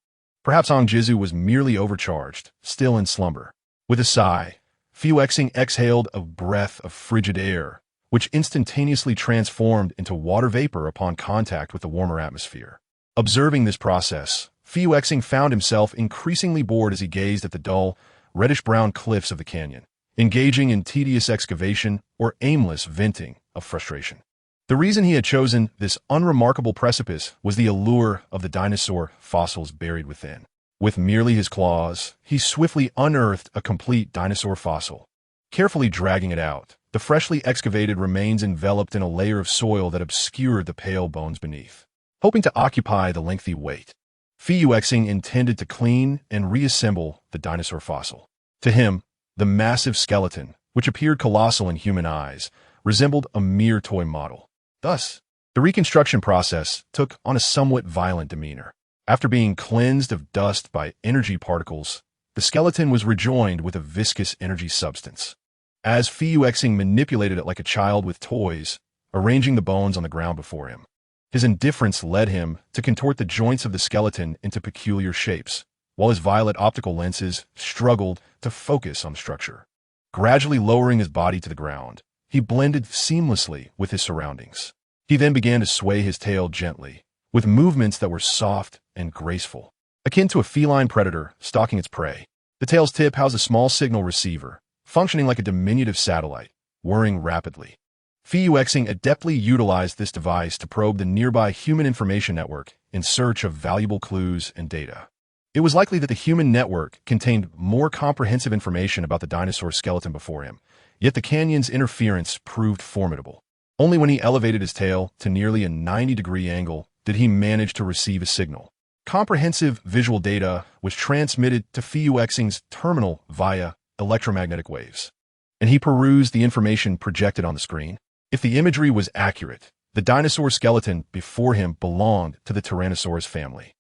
Speaker 1: Perhaps Hongjizu was merely overcharged, still in slumber. With a sigh, Fu Xing exhaled a breath of frigid air, which instantaneously transformed into water vapor upon contact with the warmer atmosphere. Observing this process, Fu Xing found himself increasingly bored as he gazed at the dull, reddish-brown cliffs of the canyon, engaging in tedious excavation or aimless venting of frustration. The reason he had chosen this unremarkable precipice was the allure of the dinosaur fossils buried within. With merely his claws, he swiftly unearthed a complete dinosaur fossil. Carefully dragging it out, the freshly excavated remains enveloped in a layer of soil that obscured the pale bones beneath. Hoping to occupy the lengthy weight, Fu Xing intended to clean and reassemble the dinosaur fossil. To him, the massive skeleton, which appeared colossal in human eyes, resembled a mere toy model. Thus, the reconstruction process took on a somewhat violent demeanor. After being cleansed of dust by energy particles, the skeleton was rejoined with a viscous energy substance. As Fu Xing manipulated it like a child with toys, arranging the bones on the ground before him, his indifference led him to contort the joints of the skeleton into peculiar shapes, while his violet optical lenses struggled to focus on the structure. Gradually lowering his body to the ground, he blended seamlessly with his surroundings. He then began to sway his tail gently, with movements that were soft and graceful, akin to a feline predator stalking its prey. The tail's tip housed a small signal receiver, functioning like a diminutive satellite, whirring rapidly. Fu Xing adeptly utilized this device to probe the nearby human information network in search of valuable clues and data. It was likely that the human network contained more comprehensive information about the dinosaur skeleton before him, yet the canyon's interference proved formidable. Only when he elevated his tail to nearly a 90-degree angle did he manage to receive a signal. Comprehensive visual data was transmitted to Fu Xing's terminal via electromagnetic waves, and he perused the information projected on the screen. If the imagery was accurate, the dinosaur skeleton before him belonged to the Tyrannosaurus family.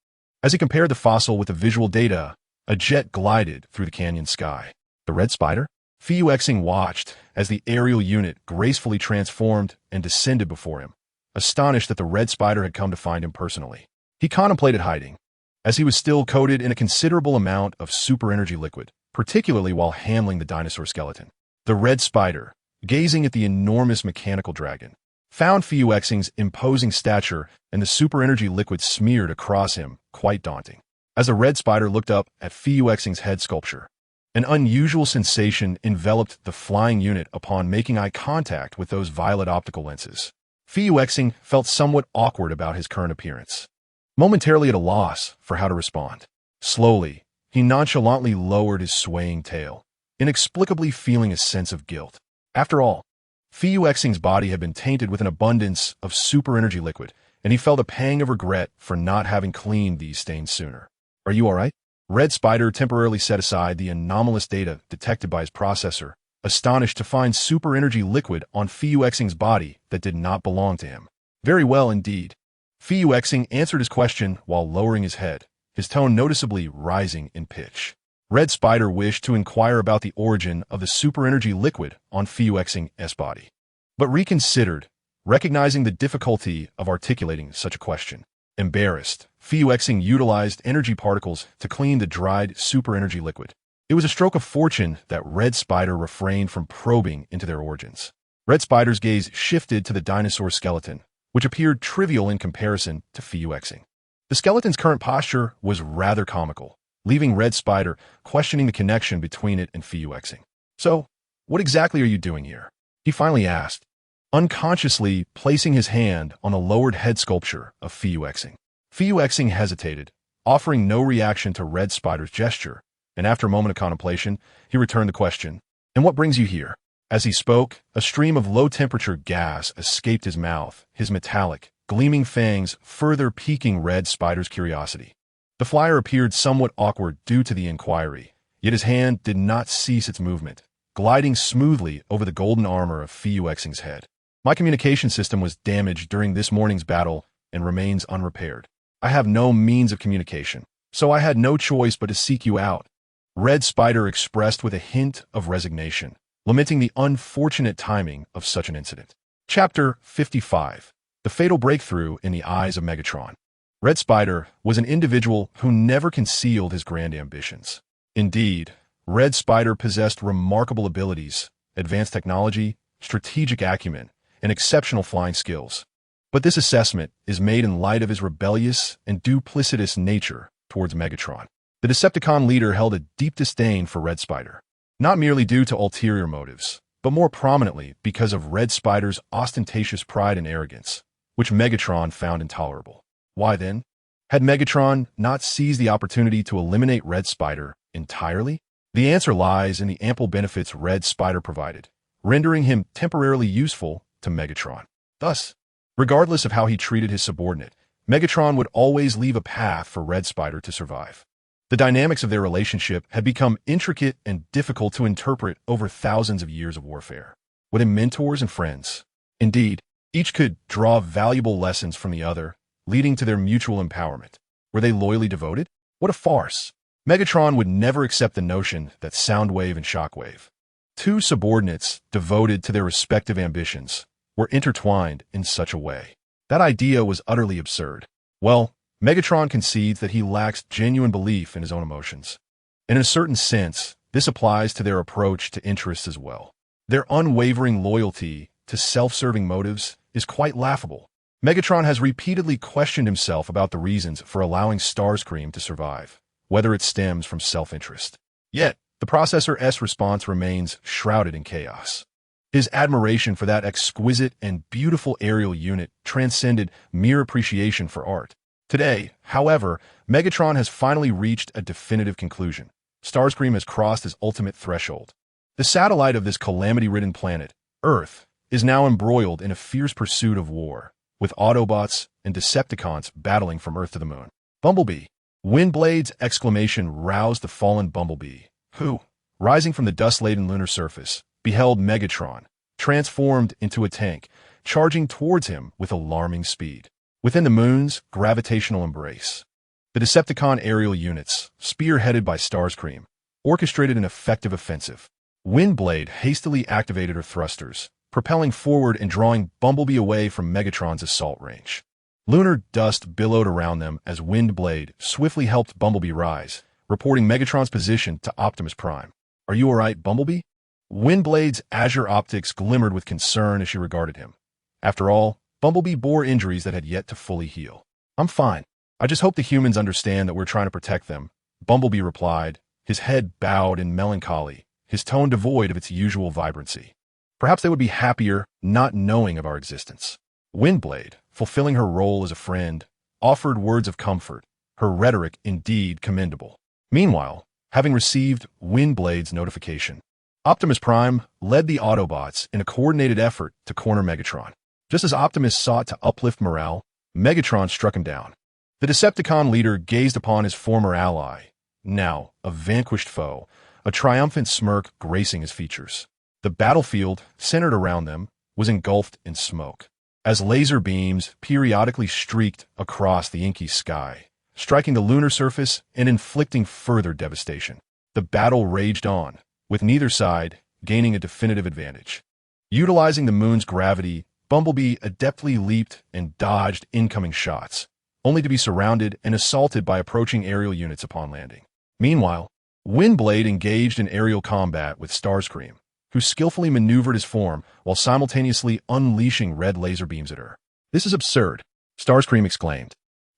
Speaker 1: As he compared the fossil with the visual data, a jet glided through the canyon sky. The red spider? Fu Xing watched as the aerial unit gracefully transformed and descended before him, astonished that the Red Spider had come to find him personally. He contemplated hiding, as he was still coated in a considerable amount of super energy liquid, particularly while handling the dinosaur skeleton. The Red Spider, gazing at the enormous mechanical dragon, found Fuexing's imposing stature and the super energy liquid smeared across him quite daunting. As the Red Spider looked up at Fuexing's head sculpture, an unusual sensation enveloped the flying unit upon making eye contact with those violet optical lenses. Fuexing felt somewhat awkward about his current appearance, momentarily at a loss for how to respond. Slowly, he nonchalantly lowered his swaying tail, inexplicably feeling a sense of guilt. After all, Fuexing's body had been tainted with an abundance of super energy liquid, and he felt a pang of regret for not having cleaned these stains sooner. "Are you all right?" Red Spider temporarily set aside the anomalous data detected by his processor, astonished to find super energy liquid on Fuexing's body that did not belong to him. "Very well indeed." Fuexing answered his question while lowering his head, his tone noticeably rising in pitch. Red Spider wished to inquire about the origin of the super energy liquid on Fuexing's body, but reconsidered, recognizing the difficulty of articulating such a question. Embarrassed, Fuexing utilized energy particles to clean the dried super energy liquid. It was a stroke of fortune that Red Spider refrained from probing into their origins. Red Spider's gaze shifted to the dinosaur skeleton, which appeared trivial in comparison to Fuexing. The skeleton's current posture was rather comical, leaving Red Spider questioning the connection between it and Fuexing. "So, what exactly are you doing here?" he finally asked, unconsciously placing his hand on the lowered head sculpture of Fuexing. Fuexing hesitated, offering no reaction to Red Spider's gesture, and after a moment of contemplation, he returned the question, "And what brings you here?" As he spoke, a stream of low-temperature gas escaped his mouth, his metallic, gleaming fangs further piquing Red Spider's curiosity. The flyer appeared somewhat awkward due to the inquiry, yet his hand did not cease its movement, gliding smoothly over the golden armor of Fuexing's head. "My communication system was damaged during this morning's battle and remains unrepaired. I have no means of communication, so I had no choice but to seek you out," Red Spider expressed with a hint of resignation, lamenting the unfortunate timing of such an incident. Chapter 55. The Fatal Breakthrough in the Eyes of Megatron. Red Spider was an individual who never concealed his grand ambitions. Indeed, Red Spider possessed remarkable abilities, advanced technology, strategic acumen, and exceptional flying skills. But this assessment is made in light of his rebellious and duplicitous nature towards Megatron. The Decepticon leader held a deep disdain for Red Spider, not merely due to ulterior motives, but more prominently because of Red Spider's ostentatious pride and arrogance, which Megatron found intolerable. Why then? Had Megatron not seized the opportunity to eliminate Red Spider entirely? The answer lies in the ample benefits Red Spider provided, rendering him temporarily useful to Megatron. Thus, regardless of how he treated his subordinate, Megatron would always leave a path for Red Spider to survive. The dynamics of their relationship had become intricate and difficult to interpret over thousands of years of warfare. Were they mentors and friends? Indeed, each could draw valuable lessons from the other, leading to their mutual empowerment. Were they loyally devoted? What a farce! Megatron would never accept the notion that Soundwave and Shockwave, two subordinates devoted to their respective ambitions, were intertwined in such a way. That idea was utterly absurd. Well, Megatron concedes that he lacks genuine belief in his own emotions. And in a certain sense, this applies to their approach to interests as well. Their unwavering loyalty to self-serving motives is quite laughable. Megatron has repeatedly questioned himself about the reasons for allowing Starscream to survive, whether it stems from self-interest. Yet, the processor's response remains shrouded in chaos. His admiration for that exquisite and beautiful aerial unit transcended mere appreciation for art. Today, however, Megatron has finally reached a definitive conclusion. Starscream has crossed his ultimate threshold. The satellite of this calamity-ridden planet, Earth, is now embroiled in a fierce pursuit of war, with Autobots and Decepticons battling from Earth to the moon. Bumblebee! Windblade's exclamation roused the fallen Bumblebee, who, rising from the dust-laden lunar surface, beheld Megatron, transformed into a tank, charging towards him with alarming speed. Within the moon's gravitational embrace, the Decepticon aerial units, spearheaded by Starscream, orchestrated an effective offensive. Windblade hastily activated her thrusters, propelling forward and drawing Bumblebee away from Megatron's assault range. Lunar dust billowed around them as Windblade swiftly helped Bumblebee rise, reporting Megatron's position to Optimus Prime. "Are you alright, Bumblebee?" Windblade's azure optics glimmered with concern as she regarded him. After all, Bumblebee bore injuries that had yet to fully heal. "I'm fine. I just hope the humans understand that we're trying to protect them," Bumblebee replied, his head bowed in melancholy, his tone devoid of its usual vibrancy. "Perhaps they would be happier not knowing of our existence." Windblade, fulfilling her role as a friend, offered words of comfort, her rhetoric indeed commendable. Meanwhile, having received Windblade's notification, Optimus Prime led the Autobots in a coordinated effort to corner Megatron. Just as Optimus sought to uplift morale, Megatron struck him down. The Decepticon leader gazed upon his former ally, now a vanquished foe, a triumphant smirk gracing his features. The battlefield, centered around them, was engulfed in smoke, as laser beams periodically streaked across the inky sky, striking the lunar surface and inflicting further devastation. The battle raged on, with neither side gaining a definitive advantage. Utilizing the moon's gravity, Bumblebee adeptly leaped and dodged incoming shots, only to be surrounded and assaulted by approaching aerial units upon landing. Meanwhile, Windblade engaged in aerial combat with Starscream, who skillfully maneuvered his form while simultaneously unleashing red laser beams at her. "This is absurd," Starscream exclaimed,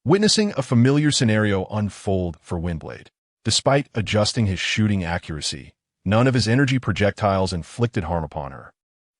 Speaker 1: witnessing a familiar scenario unfold for Windblade. Despite adjusting his shooting accuracy, none of his energy projectiles inflicted harm upon her,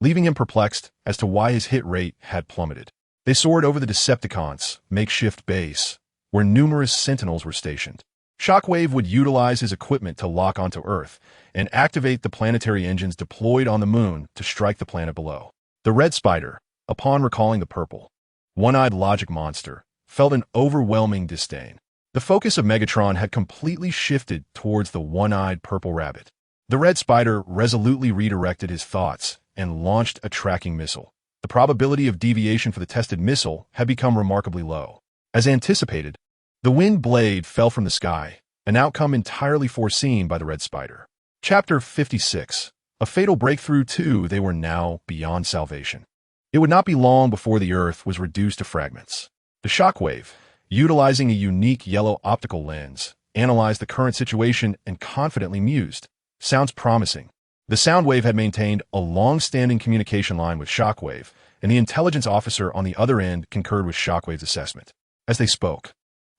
Speaker 1: leaving him perplexed as to why his hit rate had plummeted. They soared over the Decepticons' makeshift base, where numerous Sentinels were stationed. Shockwave would utilize his equipment to lock onto Earth and activate the planetary engines deployed on the moon to strike the planet below. The Red Spider, upon recalling the purple, one-eyed logic monster, felt an overwhelming disdain. The focus of Megatron had completely shifted towards the one-eyed purple rabbit. The Red Spider resolutely redirected his thoughts and launched a tracking missile. The probability of deviation for the tested missile had become remarkably low. As anticipated, the Wind Blade fell from the sky, an outcome entirely foreseen by the Red Spider. Chapter 56. A fatal breakthrough too, they were now beyond salvation. It would not be long before the Earth was reduced to fragments. The Shockwave, utilizing a unique yellow optical lens, analyzed the current situation and confidently mused. "Sounds promising." The Soundwave had maintained a long-standing communication line with Shockwave, and the intelligence officer on the other end concurred with Shockwave's assessment. As they spoke,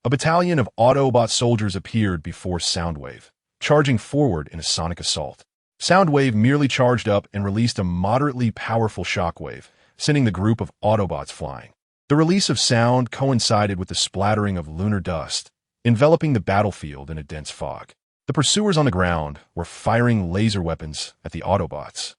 Speaker 1: a battalion of Autobot soldiers appeared before Soundwave, charging forward in a sonic assault. Soundwave merely charged up and released a moderately powerful shockwave, sending the group of Autobots flying. The release of sound coincided with the splattering of lunar dust, enveloping the battlefield in a dense fog. The pursuers on the ground were firing laser weapons at the Autobots,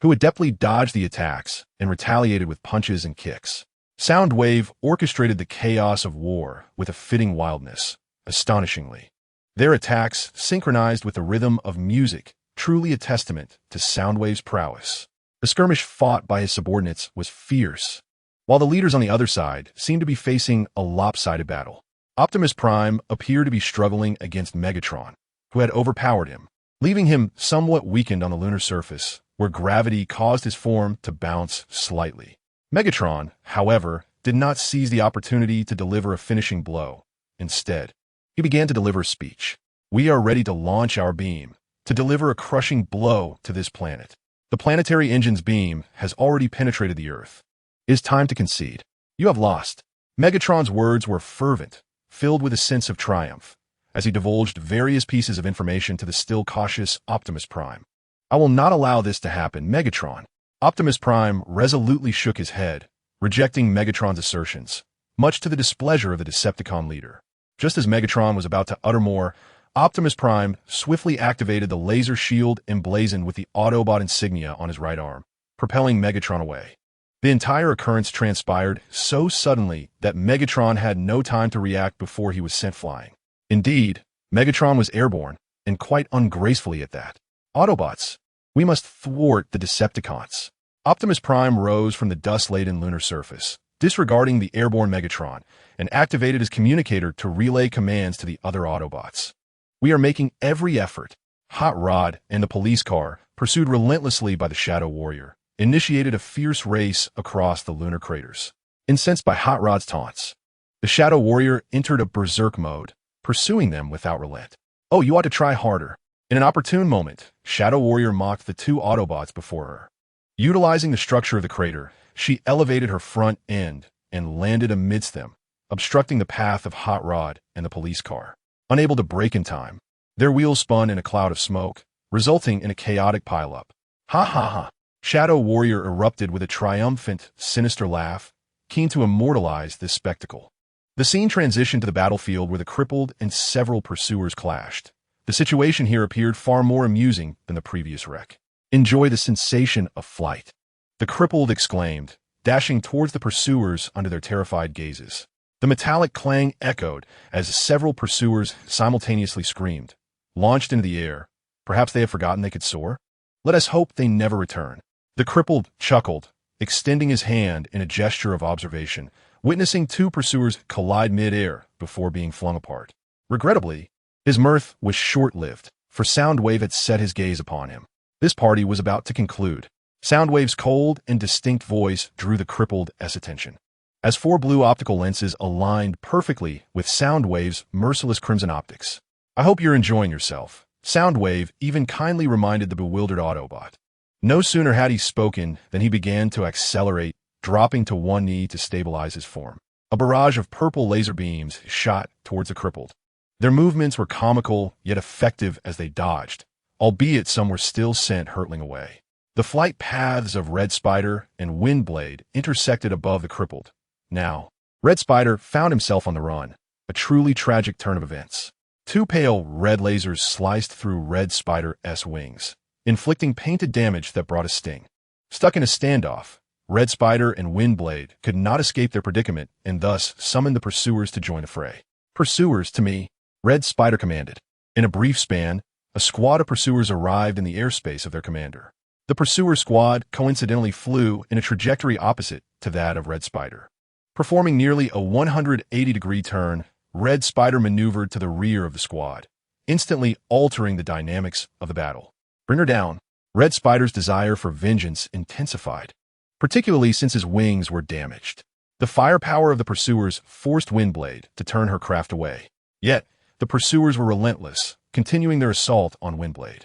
Speaker 1: who adeptly dodged the attacks and retaliated with punches and kicks. Soundwave orchestrated the chaos of war with a fitting wildness, astonishingly. Their attacks, synchronized with the rhythm of music, truly a testament to Soundwave's prowess. The skirmish fought by his subordinates was fierce, while the leaders on the other side seemed to be facing a lopsided battle. Optimus Prime appeared to be struggling against Megatron, who had overpowered him, leaving him somewhat weakened on the lunar surface, where gravity caused his form to bounce slightly. Megatron, however, did not seize the opportunity to deliver a finishing blow. Instead, he began to deliver a speech. "We are ready to launch our beam, to deliver a crushing blow to this planet. The planetary engine's beam has already penetrated the Earth. It is time to concede. You have lost." Megatron's words were fervent, filled with a sense of triumph, as he divulged various pieces of information to the still cautious Optimus Prime. "I will not allow this to happen, Megatron." Optimus Prime resolutely shook his head, rejecting Megatron's assertions, much to the displeasure of the Decepticon leader. Just as Megatron was about to utter more, Optimus Prime swiftly activated the laser shield emblazoned with the Autobot insignia on his right arm, propelling Megatron away. The entire occurrence transpired so suddenly that Megatron had no time to react before he was sent flying. Indeed, Megatron was airborne, and quite ungracefully at that. "Autobots, we must thwart the Decepticons." Optimus Prime rose from the dust-laden lunar surface, disregarding the airborne Megatron, and activated his communicator to relay commands to the other Autobots. "We are making every effort." Hot Rod and the police car, pursued relentlessly by the Shadow Warrior, initiated a fierce race across the lunar craters. Incensed by Hot Rod's taunts, the Shadow Warrior entered a berserk mode, pursuing them without relent. "Oh, you ought to try harder." In an opportune moment, Shadow Warrior mocked the two Autobots before her. Utilizing the structure of the crater, she elevated her front end and landed amidst them, obstructing the path of Hot Rod and the police car. Unable to brake in time, their wheels spun in a cloud of smoke, resulting in a chaotic pileup. "Ha ha ha!" Shadow Warrior erupted with a triumphant, sinister laugh, keen to immortalize this spectacle. The scene transitioned to the battlefield where the crippled and several pursuers clashed. The situation here appeared far more amusing than the previous wreck. "Enjoy the sensation of flight," the crippled exclaimed, dashing towards the pursuers under their terrified gazes. The metallic clang echoed as several pursuers simultaneously screamed, launched into the air. Perhaps they had forgotten they could soar? Let us hope they never return. The crippled chuckled, extending his hand in a gesture of observation, witnessing two pursuers collide mid-air before being flung apart. Regrettably, his mirth was short-lived, for Soundwave had set his gaze upon him. This party was about to conclude. Soundwave's cold and distinct voice drew the crippled's attention, as four blue optical lenses aligned perfectly with Soundwave's merciless crimson optics. "I hope you're enjoying yourself," Soundwave even kindly reminded the bewildered Autobot. No sooner had he spoken than he began to accelerate, dropping to one knee to stabilize his form. A barrage of purple laser beams shot towards the crippled. Their movements were comical yet effective as they dodged, albeit some were still sent hurtling away. The flight paths of Red Spider and Windblade intersected above the crippled. Now, Red Spider found himself on the run, a truly tragic turn of events. Two pale red lasers sliced through Red Spider's wings, inflicting painted damage that brought a sting. Stuck in a standoff, Red Spider and Windblade could not escape their predicament and thus summoned the pursuers to join the fray. "Pursuers, to me," Red Spider commanded. In a brief span, a squad of pursuers arrived in the airspace of their commander. The pursuer squad coincidentally flew in a trajectory opposite to that of Red Spider. Performing nearly a 180-degree turn, Red Spider maneuvered to the rear of the squad, instantly altering the dynamics of the battle. "Bring her down." Red Spider's desire for vengeance intensified, particularly since his wings were damaged. The firepower of the pursuers forced Windblade to turn her craft away. Yet, the pursuers were relentless, continuing their assault on Windblade.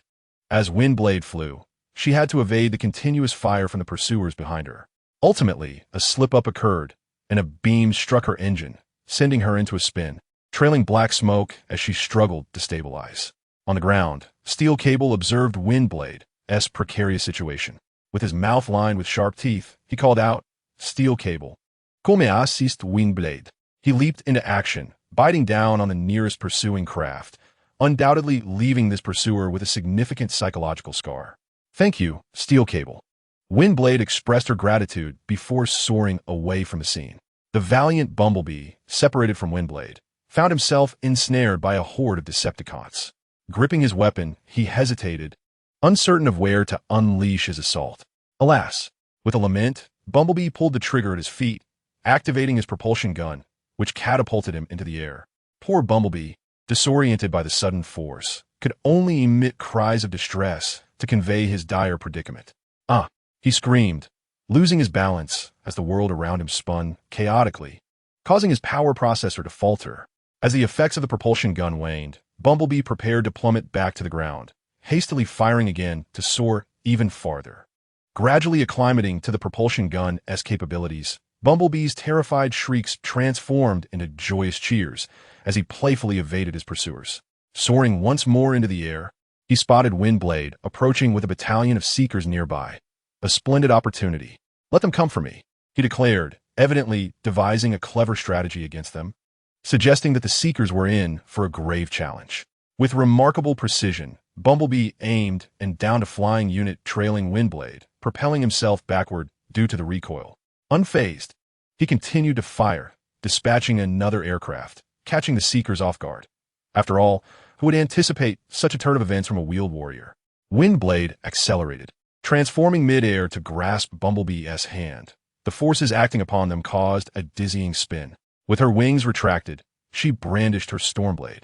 Speaker 1: As Windblade flew, she had to evade the continuous fire from the pursuers behind her. Ultimately, a slip-up occurred, and a beam struck her engine, sending her into a spin, trailing black smoke as she struggled to stabilize. On the ground, Steel Cable observed Windblade's precarious situation. With his mouth lined with sharp teeth, he called out, "Steel Cable. Come assist Windblade." He leaped into action, biting down on the nearest pursuing craft, undoubtedly leaving this pursuer with a significant psychological scar. "Thank you, Steel Cable." Windblade expressed her gratitude before soaring away from the scene. The valiant Bumblebee, separated from Windblade, found himself ensnared by a horde of Decepticons. Gripping his weapon, he hesitated, uncertain of where to unleash his assault. Alas, with a lament, Bumblebee pulled the trigger at his feet, activating his propulsion gun, which catapulted him into the air. Poor Bumblebee, disoriented by the sudden force, could only emit cries of distress to convey his dire predicament. "Ah!" he screamed, losing his balance as the world around him spun chaotically, causing his power processor to falter. As the effects of the propulsion gun waned, Bumblebee prepared to plummet back to the ground, hastily firing again to soar even farther. Gradually acclimating to the propulsion gun's capabilities, Bumblebee's terrified shrieks transformed into joyous cheers as he playfully evaded his pursuers. Soaring once more into the air, he spotted Windblade approaching with a battalion of Seekers nearby. "A splendid opportunity. Let them come for me," he declared, evidently devising a clever strategy against them, suggesting that the Seekers were in for a grave challenge. With remarkable precision, Bumblebee aimed and downed a flying unit trailing Windblade, propelling himself backward due to the recoil. Unfazed, he continued to fire, dispatching another aircraft, catching the Seekers off guard. After all, who would anticipate such a turn of events from a wheeled warrior? Windblade accelerated, transforming mid-air to grasp Bumblebee's hand. The forces acting upon them caused a dizzying spin. With her wings retracted, she brandished her Stormblade,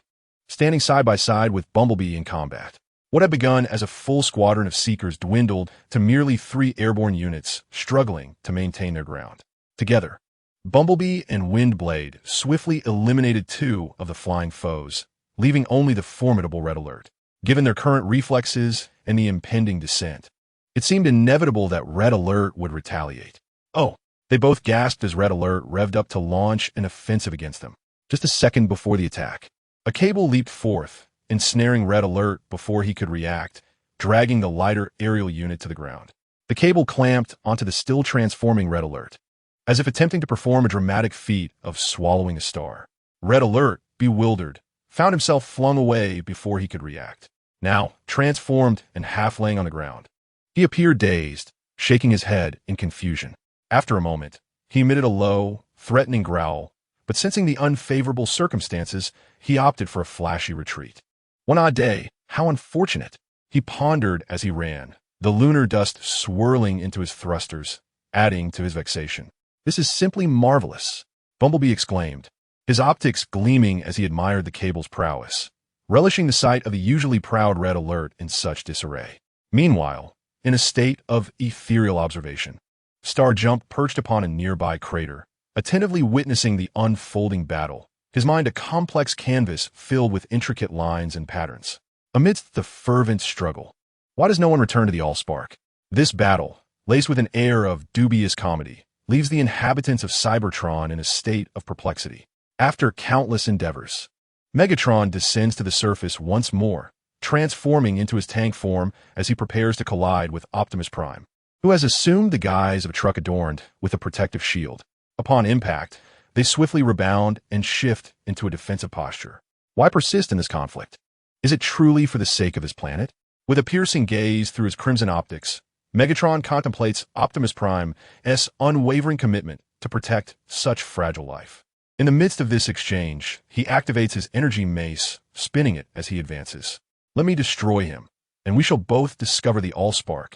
Speaker 1: standing side by side with Bumblebee in combat. What had begun as a full squadron of Seekers dwindled to merely 3 airborne units struggling to maintain their ground. Together, Bumblebee and Windblade swiftly eliminated 2 of the flying foes, leaving only the formidable Red Alert. Given their current reflexes and the impending descent, it seemed inevitable that Red Alert would retaliate. Oh, they both gasped as Red Alert revved up to launch an offensive against them. Just a second before the attack, a cable leaped forth, ensnaring Red Alert before he could react, dragging the lighter aerial unit to the ground. The cable clamped onto the still transforming Red Alert, as if attempting to perform a dramatic feat of swallowing a star. Red Alert, bewildered, found himself flung away before he could react. Now, transformed and half laying on the ground, he appeared dazed, shaking his head in confusion. After a moment, he emitted a low, threatening growl, but sensing the unfavorable circumstances, he opted for a flashy retreat. One odd day, how unfortunate, he pondered as he ran, the lunar dust swirling into his thrusters, adding to his vexation. This is simply marvelous, Bumblebee exclaimed, his optics gleaming as he admired the cable's prowess, relishing the sight of the usually proud Red Alert in such disarray. Meanwhile, in a state of ethereal observation, Starjump perched upon a nearby crater, attentively witnessing the unfolding battle, his mind a complex canvas filled with intricate lines and patterns. Amidst the fervent struggle, why does no one return to the Allspark? This battle, laced with an air of dubious comedy, leaves the inhabitants of Cybertron in a state of perplexity. After countless endeavors, Megatron descends to the surface once more, transforming into his tank form as he prepares to collide with Optimus Prime, who has assumed the guise of a truck adorned with a protective shield. Upon impact, they swiftly rebound and shift into a defensive posture. Why persist in this conflict? Is it truly for the sake of his planet? With a piercing gaze through his crimson optics, Megatron contemplates Optimus Prime's unwavering commitment to protect such fragile life. In the midst of this exchange, he activates his energy mace, spinning it as he advances. Let me destroy him, and we shall both discover the Allspark.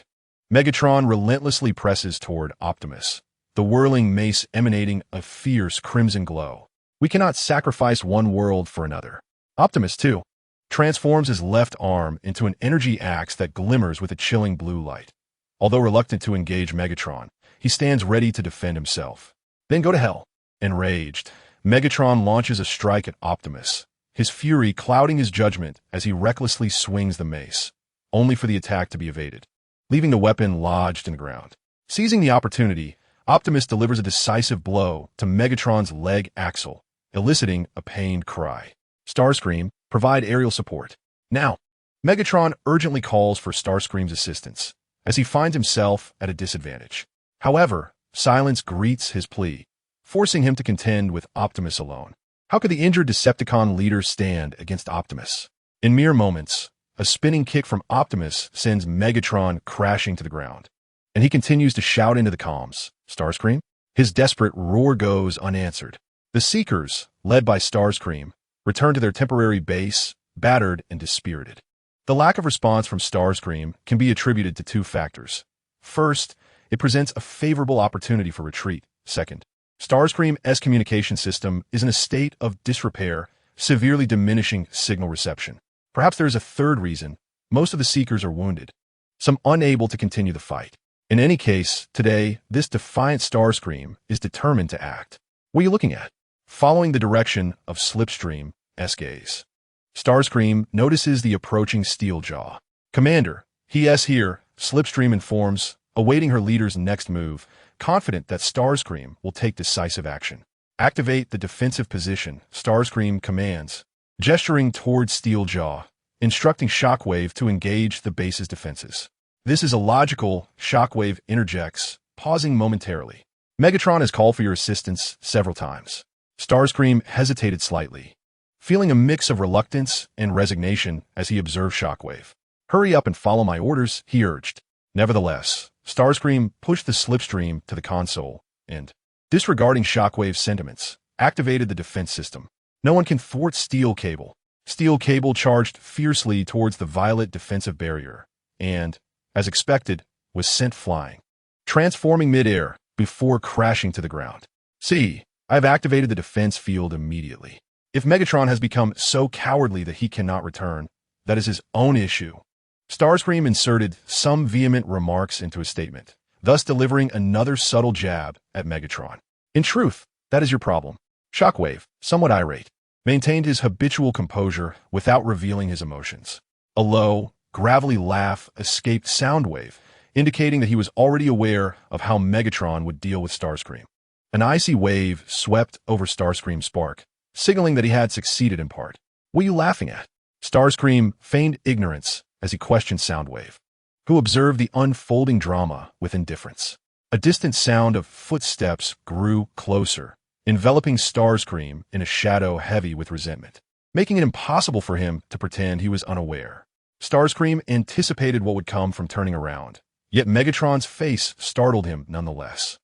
Speaker 1: Megatron relentlessly presses toward Optimus, the whirling mace emanating a fierce crimson glow. We cannot sacrifice one world for another. Optimus, too, transforms his left arm into an energy axe that glimmers with a chilling blue light. Although reluctant to engage Megatron, he stands ready to defend himself. Then go to hell. Enraged, Megatron launches a strike at Optimus, his fury clouding his judgment as he recklessly swings the mace, only for the attack to be evaded, leaving the weapon lodged in the ground. Seizing the opportunity, Optimus delivers a decisive blow to Megatron's leg axle, eliciting a pained cry. Starscream, provide aerial support. Now, Megatron urgently calls for Starscream's assistance, as he finds himself at a disadvantage. However, silence greets his plea, forcing him to contend with Optimus alone. How could the injured Decepticon leader stand against Optimus? In mere moments, a spinning kick from Optimus sends Megatron crashing to the ground, and he continues to shout into the comms, Starscream? His desperate roar goes unanswered. The Seekers, led by Starscream, return to their temporary base, battered and dispirited. The lack of response from Starscream can be attributed to 2 factors. First, it presents a favorable opportunity for retreat. Second, Starscream's communication system is in a state of disrepair, severely diminishing signal reception. Perhaps there is a third reason. Most of the Seekers are wounded, some unable to continue the fight. In any case, today, this defiant Starscream is determined to act. What are you looking at? Following the direction of Slipstream's gaze, Starscream notices the approaching Steeljaw. Commander, he's here, Slipstream informs, awaiting her leader's next move, confident that Starscream will take decisive action. Activate the defensive position, Starscream commands, gesturing towards Steeljaw, instructing Shockwave to engage the base's defenses. This is illogical, Shockwave interjects, pausing momentarily. Megatron has called for your assistance several times. Starscream hesitated slightly, feeling a mix of reluctance and resignation as he observed Shockwave. Hurry up and follow my orders, he urged. Nevertheless, Starscream pushed the Slipstream to the console and, disregarding Shockwave's sentiments, activated the defense system. No one can thwart Steel Cable. Steel Cable charged fiercely towards the violet defensive barrier and, as expected, was sent flying, transforming mid-air before crashing to the ground. See, I have activated the defense field immediately. If Megatron has become so cowardly that he cannot return, that is his own issue. Starscream inserted some vehement remarks into his statement, thus delivering another subtle jab at Megatron. In truth, that is your problem. Shockwave, somewhat irate, maintained his habitual composure without revealing his emotions. A low, gravelly laugh escaped Soundwave, indicating that he was already aware of how Megatron would deal with Starscream. An icy wave swept over Starscream's spark, signaling that he had succeeded in part. "What are you laughing at?" Starscream feigned ignorance as he questioned Soundwave, who observed the unfolding drama with indifference. A distant sound of footsteps grew closer, enveloping Starscream in a shadow heavy with resentment, making it impossible for him to pretend he was unaware. Starscream anticipated what would come from turning around, yet Megatron's face startled him nonetheless.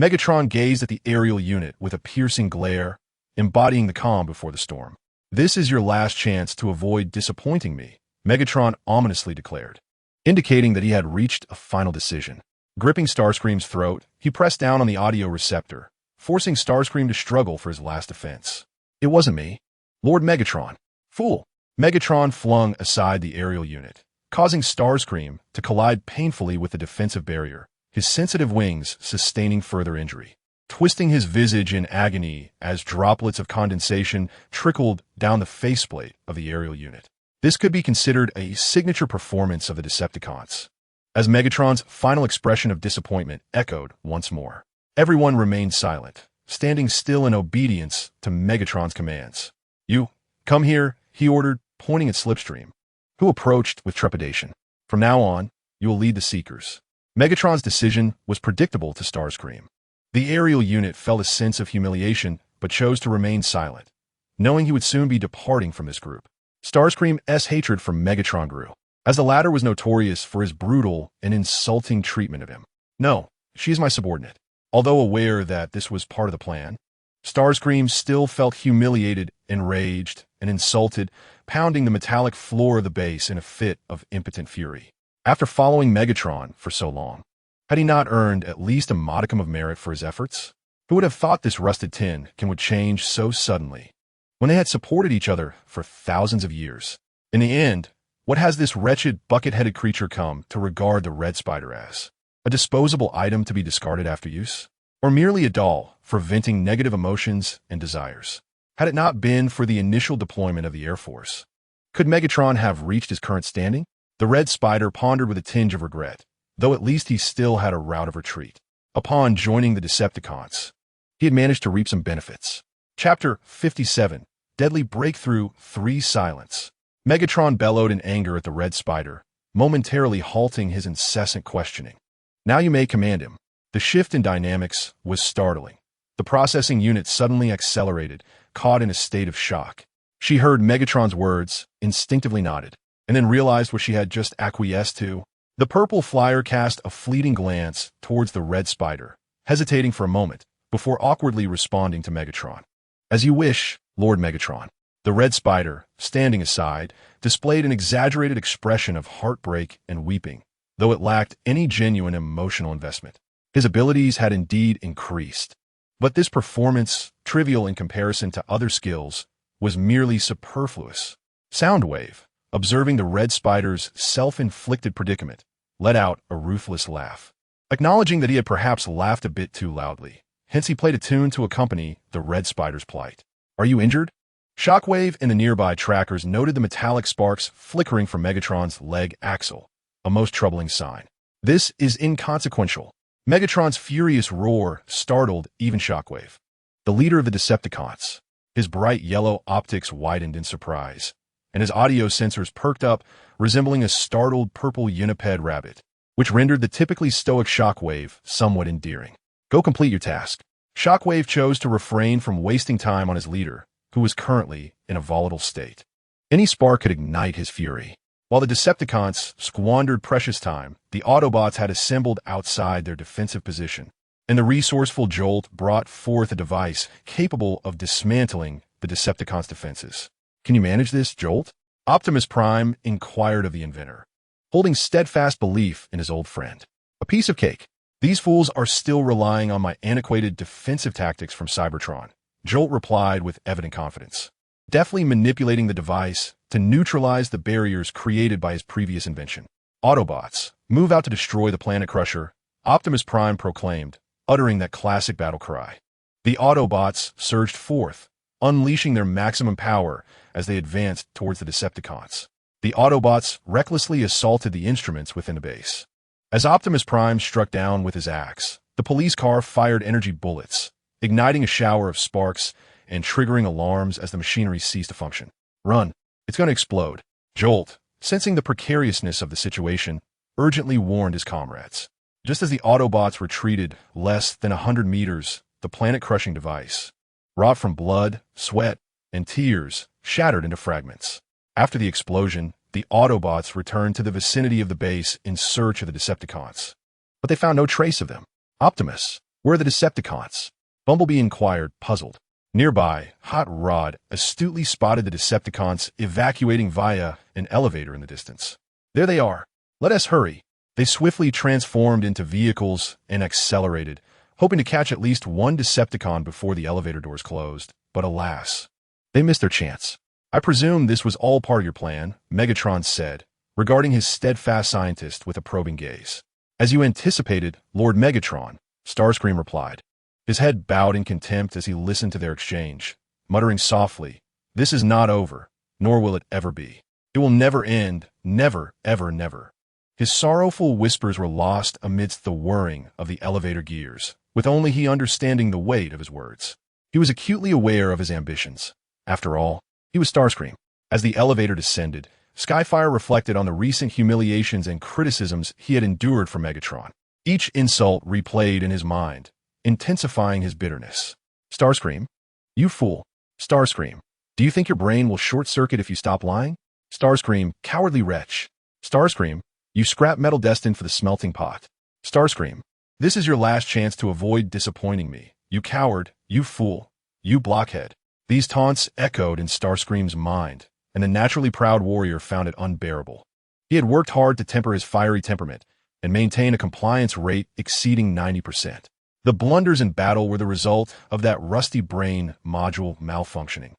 Speaker 1: Megatron gazed at the aerial unit with a piercing glare, embodying the calm before the storm. "This is your last chance to avoid disappointing me," Megatron ominously declared, indicating that he had reached a final decision. Gripping Starscream's throat, he pressed down on the audio receptor, forcing Starscream to struggle for his last defense. "It wasn't me. Lord Megatron." "Fool!" Megatron flung aside the aerial unit, causing Starscream to collide painfully with the defensive barrier, his sensitive wings sustaining further injury. Twisting his visage in agony as droplets of condensation trickled down the faceplate of the aerial unit. This could be considered a signature performance of the Decepticons. As Megatron's final expression of disappointment echoed once more, everyone remained silent, standing still in obedience to Megatron's commands. "You, come here," he ordered, pointing at Slipstream, who approached with trepidation. "From now on, you will lead the Seekers." Megatron's decision was predictable to Starscream. The aerial unit felt a sense of humiliation but chose to remain silent, knowing he would soon be departing from this group. Starscream's hatred for Megatron grew, as the latter was notorious for his brutal and insulting treatment of him. "No, she is my subordinate." Although aware that this was part of the plan, Starscream still felt humiliated, enraged, and insulted, pounding the metallic floor of the base in a fit of impotent fury. After following Megatron for so long, had he not earned at least a modicum of merit for his efforts? Who would have thought this rusted tin can would change so suddenly, when they had supported each other for thousands of years? In the end, what has this wretched, bucket-headed creature come to regard the Red Spider as? A disposable item to be discarded after use? Or merely a doll for venting negative emotions and desires? Had it not been for the initial deployment of the Air Force, could Megatron have reached his current standing? The Red Spider pondered with a tinge of regret, though at least he still had a route of retreat. Upon joining the Decepticons, he had managed to reap some benefits. Chapter 57, Deadly Breakthrough 3 Silence. Megatron bellowed in anger at the Red Spider, momentarily halting his incessant questioning. "Now you may command him." The shift in dynamics was startling. The processing unit suddenly accelerated, caught in a state of shock. She heard Megatron's words, instinctively nodded, and then realized what she had just acquiesced to. The purple flyer cast a fleeting glance towards the Red Spider, hesitating for a moment, before awkwardly responding to Megatron. "As you wish, Lord Megatron." The Red Spider, standing aside, displayed an exaggerated expression of heartbreak and weeping, though it lacked any genuine emotional investment. His abilities had indeed increased, but this performance, trivial in comparison to other skills, was merely superfluous. Soundwave, observing the Red Spider's self-inflicted predicament, let out a ruthless laugh, acknowledging that he had perhaps laughed a bit too loudly. Hence he played a tune to accompany the Red Spider's plight. "Are you injured?" Shockwave and the nearby trackers noted the metallic sparks flickering from Megatron's leg axle, a most troubling sign. "This is inconsequential." Megatron's furious roar startled even Shockwave. The leader of the Decepticons, his bright yellow optics widened in surprise, and his audio sensors perked up, resembling a startled purple uniped rabbit, which rendered the typically stoic Shockwave somewhat endearing. "Go complete your task." Shockwave chose to refrain from wasting time on his leader, who was currently in a volatile state. Any spark could ignite his fury. While the Decepticons squandered precious time, the Autobots had assembled outside their defensive position, and the resourceful Jolt brought forth a device capable of dismantling the Decepticons' defenses. "Can you manage this, Jolt?" Optimus Prime inquired of the inventor, holding steadfast belief in his old friend. "A piece of cake. These fools are still relying on my antiquated defensive tactics from Cybertron," Jolt replied with evident confidence, deftly manipulating the device to neutralize the barriers created by his previous invention. Autobots, move out to destroy the planet crusher, Optimus Prime proclaimed, uttering that classic battle cry. The Autobots surged forth, unleashing their maximum power as they advanced towards the Decepticons. The Autobots recklessly assaulted the instruments within the base. As Optimus Prime struck down with his axe, the police car fired energy bullets, igniting a shower of sparks and triggering alarms as the machinery ceased to function. Run! It's going to explode. Jolt, sensing the precariousness of the situation, urgently warned his comrades. Just as the Autobots retreated less than 100 meters, the planet-crushing device, wrought from blood, sweat, and tears, shattered into fragments. After the explosion, the Autobots returned to the vicinity of the base in search of the Decepticons. But they found no trace of them. Optimus, where are the Decepticons? Bumblebee inquired, puzzled. Nearby, Hot Rod astutely spotted the Decepticons evacuating via an elevator in the distance. There they are. Let us hurry. They swiftly transformed into vehicles and accelerated, hoping to catch at least one Decepticon before the elevator doors closed. But alas, they missed their chance. I presume this was all part of your plan, Megatron said, regarding his steadfast scientist with a probing gaze. As you anticipated, Lord Megatron, Starscream replied. His head bowed in contempt as he listened to their exchange, muttering softly, "This is not over, nor will it ever be. It will never end, never, ever, never." His sorrowful whispers were lost amidst the whirring of the elevator gears, with only he understanding the weight of his words. He was acutely aware of his ambitions. After all, he was Starscream. As the elevator descended, Skyfire reflected on the recent humiliations and criticisms he had endured from Megatron. Each insult replayed in his mind, intensifying his bitterness. Starscream? You fool. Starscream. Do you think your brain will short-circuit if you stop lying? Starscream, cowardly wretch. Starscream, you scrap metal destined for the smelting pot. Starscream, this is your last chance to avoid disappointing me. You coward, you fool, you blockhead. These taunts echoed in Starscream's mind, and the naturally proud warrior found it unbearable. He had worked hard to temper his fiery temperament and maintain a compliance rate exceeding 90%. The blunders in battle were the result of that rusty brain module malfunctioning.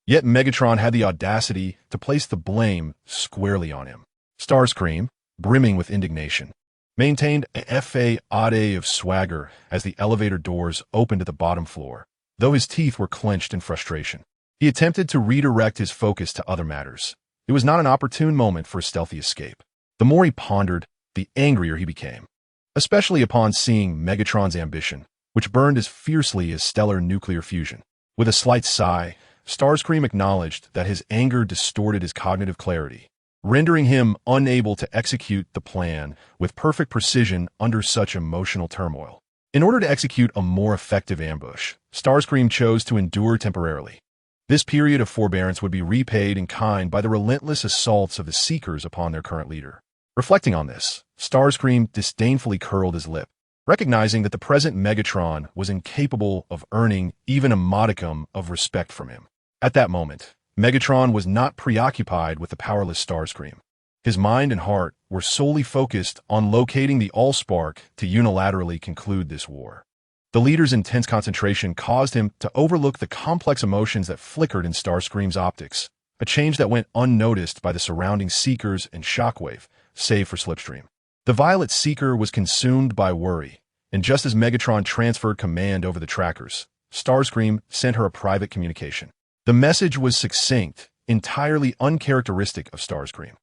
Speaker 1: Yet Megatron had the audacity to place the blame squarely on him. Starscream, brimming with indignation, maintained a facade of swagger as the elevator doors opened at the bottom floor, though his teeth were clenched in frustration. He attempted to redirect his focus to other matters. It was not an opportune moment for a stealthy escape. The more he pondered, the angrier he became, especially upon seeing Megatron's ambition, which burned as fiercely as stellar nuclear fusion. With a slight sigh, Starscream acknowledged that his anger distorted his cognitive clarity, rendering him unable to execute the plan with perfect precision under such emotional turmoil. In order to execute a more effective ambush, Starscream chose to endure temporarily. This period of forbearance would be repaid in kind by the relentless assaults of the Seekers upon their current leader. Reflecting on this, Starscream disdainfully curled his lip, recognizing that the present Megatron was incapable of earning even a modicum of respect from him. At that moment, Megatron was not preoccupied with the powerless Starscream. His mind and heart were solely focused on locating the Allspark to unilaterally conclude this war. The leader's intense concentration caused him to overlook the complex emotions that flickered in Starscream's optics, a change that went unnoticed by the surrounding Seekers and Shockwave, save for Slipstream. The Violet Seeker was consumed by worry, and just as Megatron transferred command over the trackers, Starscream sent her a private communication. The message was succinct, entirely uncharacteristic of Starscream.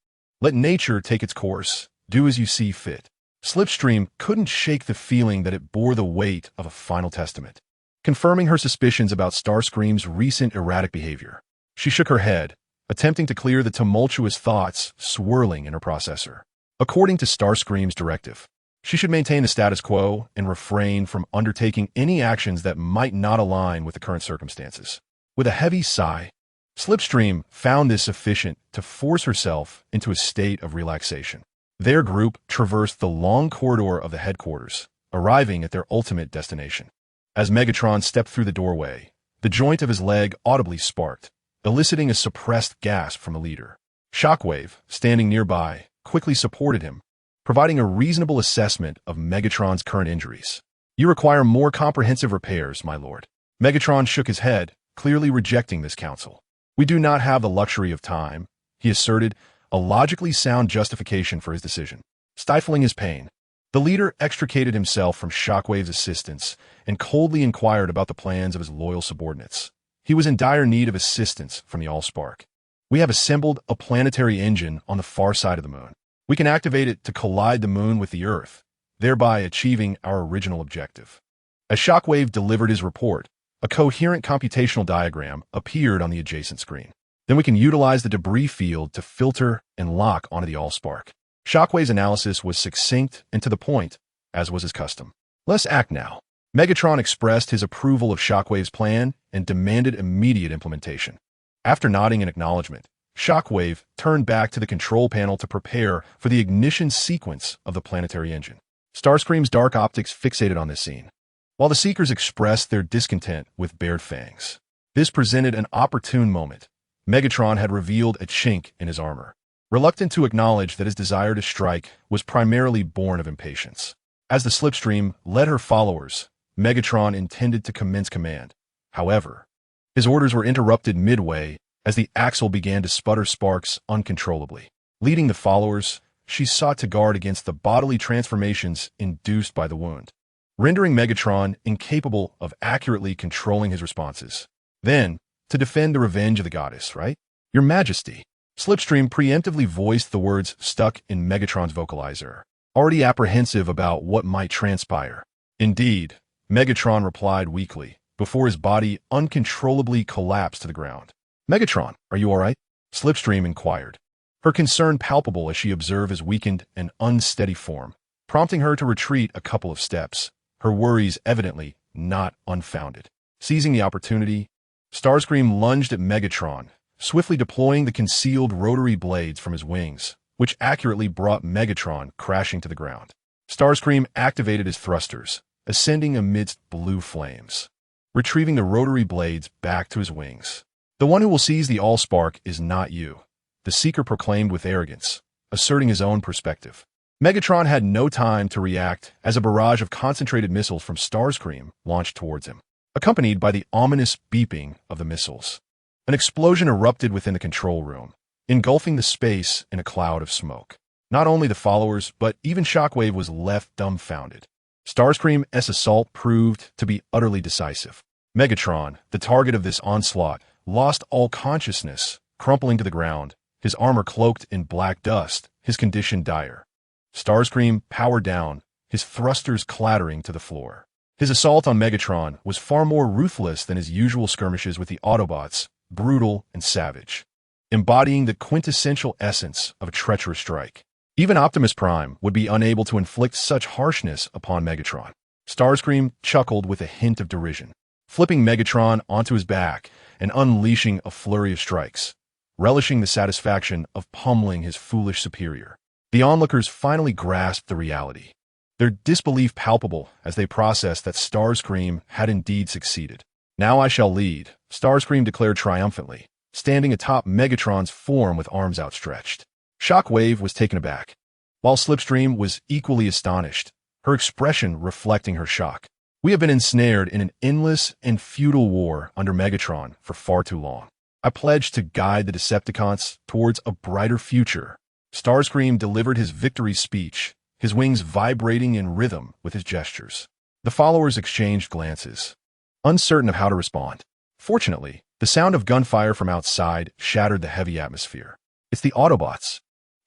Speaker 1: Let nature take its course, do as you see fit. Slipstream couldn't shake the feeling that it bore the weight of a final testament, confirming her suspicions about Starscream's recent erratic behavior. She shook her head, attempting to clear the tumultuous thoughts swirling in her processor. According to Starscream's directive, she should maintain the status quo and refrain from undertaking any actions that might not align with the current circumstances. With a heavy sigh, Slipstream found this sufficient to force herself into a state of relaxation. Their group traversed the long corridor of the headquarters, arriving at their ultimate destination. As Megatron stepped through the doorway, the joint of his leg audibly sparked, eliciting a suppressed gasp from the leader. Shockwave, standing nearby, quickly supported him, providing a reasonable assessment of Megatron's current injuries. You require more comprehensive repairs, my lord. Megatron shook his head, clearly rejecting this counsel. We do not have the luxury of time, he asserted, a logically sound justification for his decision. Stifling his pain, the leader extricated himself from Shockwave's assistance and coldly inquired about the plans of his loyal subordinates. He was in dire need of assistance from the Allspark. We have assembled a planetary engine on the far side of the moon. We can activate it to collide the moon with the Earth, thereby achieving our original objective. As Shockwave delivered his report, a coherent computational diagram appeared on the adjacent screen. Then we can utilize the debris field to filter and lock onto the Allspark. Shockwave's analysis was succinct and to the point, as was his custom. Let's act now. Megatron expressed his approval of Shockwave's plan and demanded immediate implementation. After nodding in acknowledgement, Shockwave turned back to the control panel to prepare for the ignition sequence of the planetary engine. Starscream's dark optics fixated on this scene, while the Seekers expressed their discontent with bared fangs. This presented an opportune moment. Megatron had revealed a chink in his armor, reluctant to acknowledge that his desire to strike was primarily born of impatience. As the slipstream led her followers, Megatron intended to commence command. However, his orders were interrupted midway as the axle began to sputter sparks uncontrollably. Leading the followers, she sought to guard against the bodily transformations induced by the wound, rendering Megatron incapable of accurately controlling his responses. Then, to defend the revenge of the goddess, right? Your Majesty. Slipstream preemptively voiced the words stuck in Megatron's vocalizer, already apprehensive about what might transpire. Indeed, Megatron replied weakly, before his body uncontrollably collapsed to the ground. Megatron, are you all right? Slipstream inquired, her concern palpable as she observed his weakened and unsteady form, prompting her to retreat a couple of steps, her worries evidently not unfounded. Seizing the opportunity, Starscream lunged at Megatron, swiftly deploying the concealed rotary blades from his wings, which accurately brought Megatron crashing to the ground. Starscream activated his thrusters, ascending amidst blue flames, retrieving the rotary blades back to his wings. The one who will seize the Allspark is not you, the Seeker proclaimed with arrogance, asserting his own perspective. Megatron had no time to react as a barrage of concentrated missiles from Starscream launched towards him, accompanied by the ominous beeping of the missiles. An explosion erupted within the control room, engulfing the space in a cloud of smoke. Not only the followers, but even Shockwave was left dumbfounded. Starscream's assault proved to be utterly decisive. Megatron, the target of this onslaught, lost all consciousness, crumpling to the ground, his armor cloaked in black dust, his condition dire. Starscream powered down, his thrusters clattering to the floor. His assault on Megatron was far more ruthless than his usual skirmishes with the Autobots, brutal and savage, embodying the quintessential essence of a treacherous strike. Even Optimus Prime would be unable to inflict such harshness upon Megatron. Starscream chuckled with a hint of derision, flipping Megatron onto his back and unleashing a flurry of strikes, relishing the satisfaction of pummeling his foolish superior. The onlookers finally grasped the reality, their disbelief palpable as they processed that Starscream had indeed succeeded. Now I shall lead, Starscream declared triumphantly, standing atop Megatron's form with arms outstretched. Shockwave was taken aback, while Slipstream was equally astonished, her expression reflecting her shock. We have been ensnared in an endless and futile war under Megatron for far too long. I pledge to guide the Decepticons towards a brighter future. Starscream delivered his victory speech, his wings vibrating in rhythm with his gestures. The followers exchanged glances, uncertain of how to respond. Fortunately, the sound of gunfire from outside shattered the heavy atmosphere. It's the Autobots.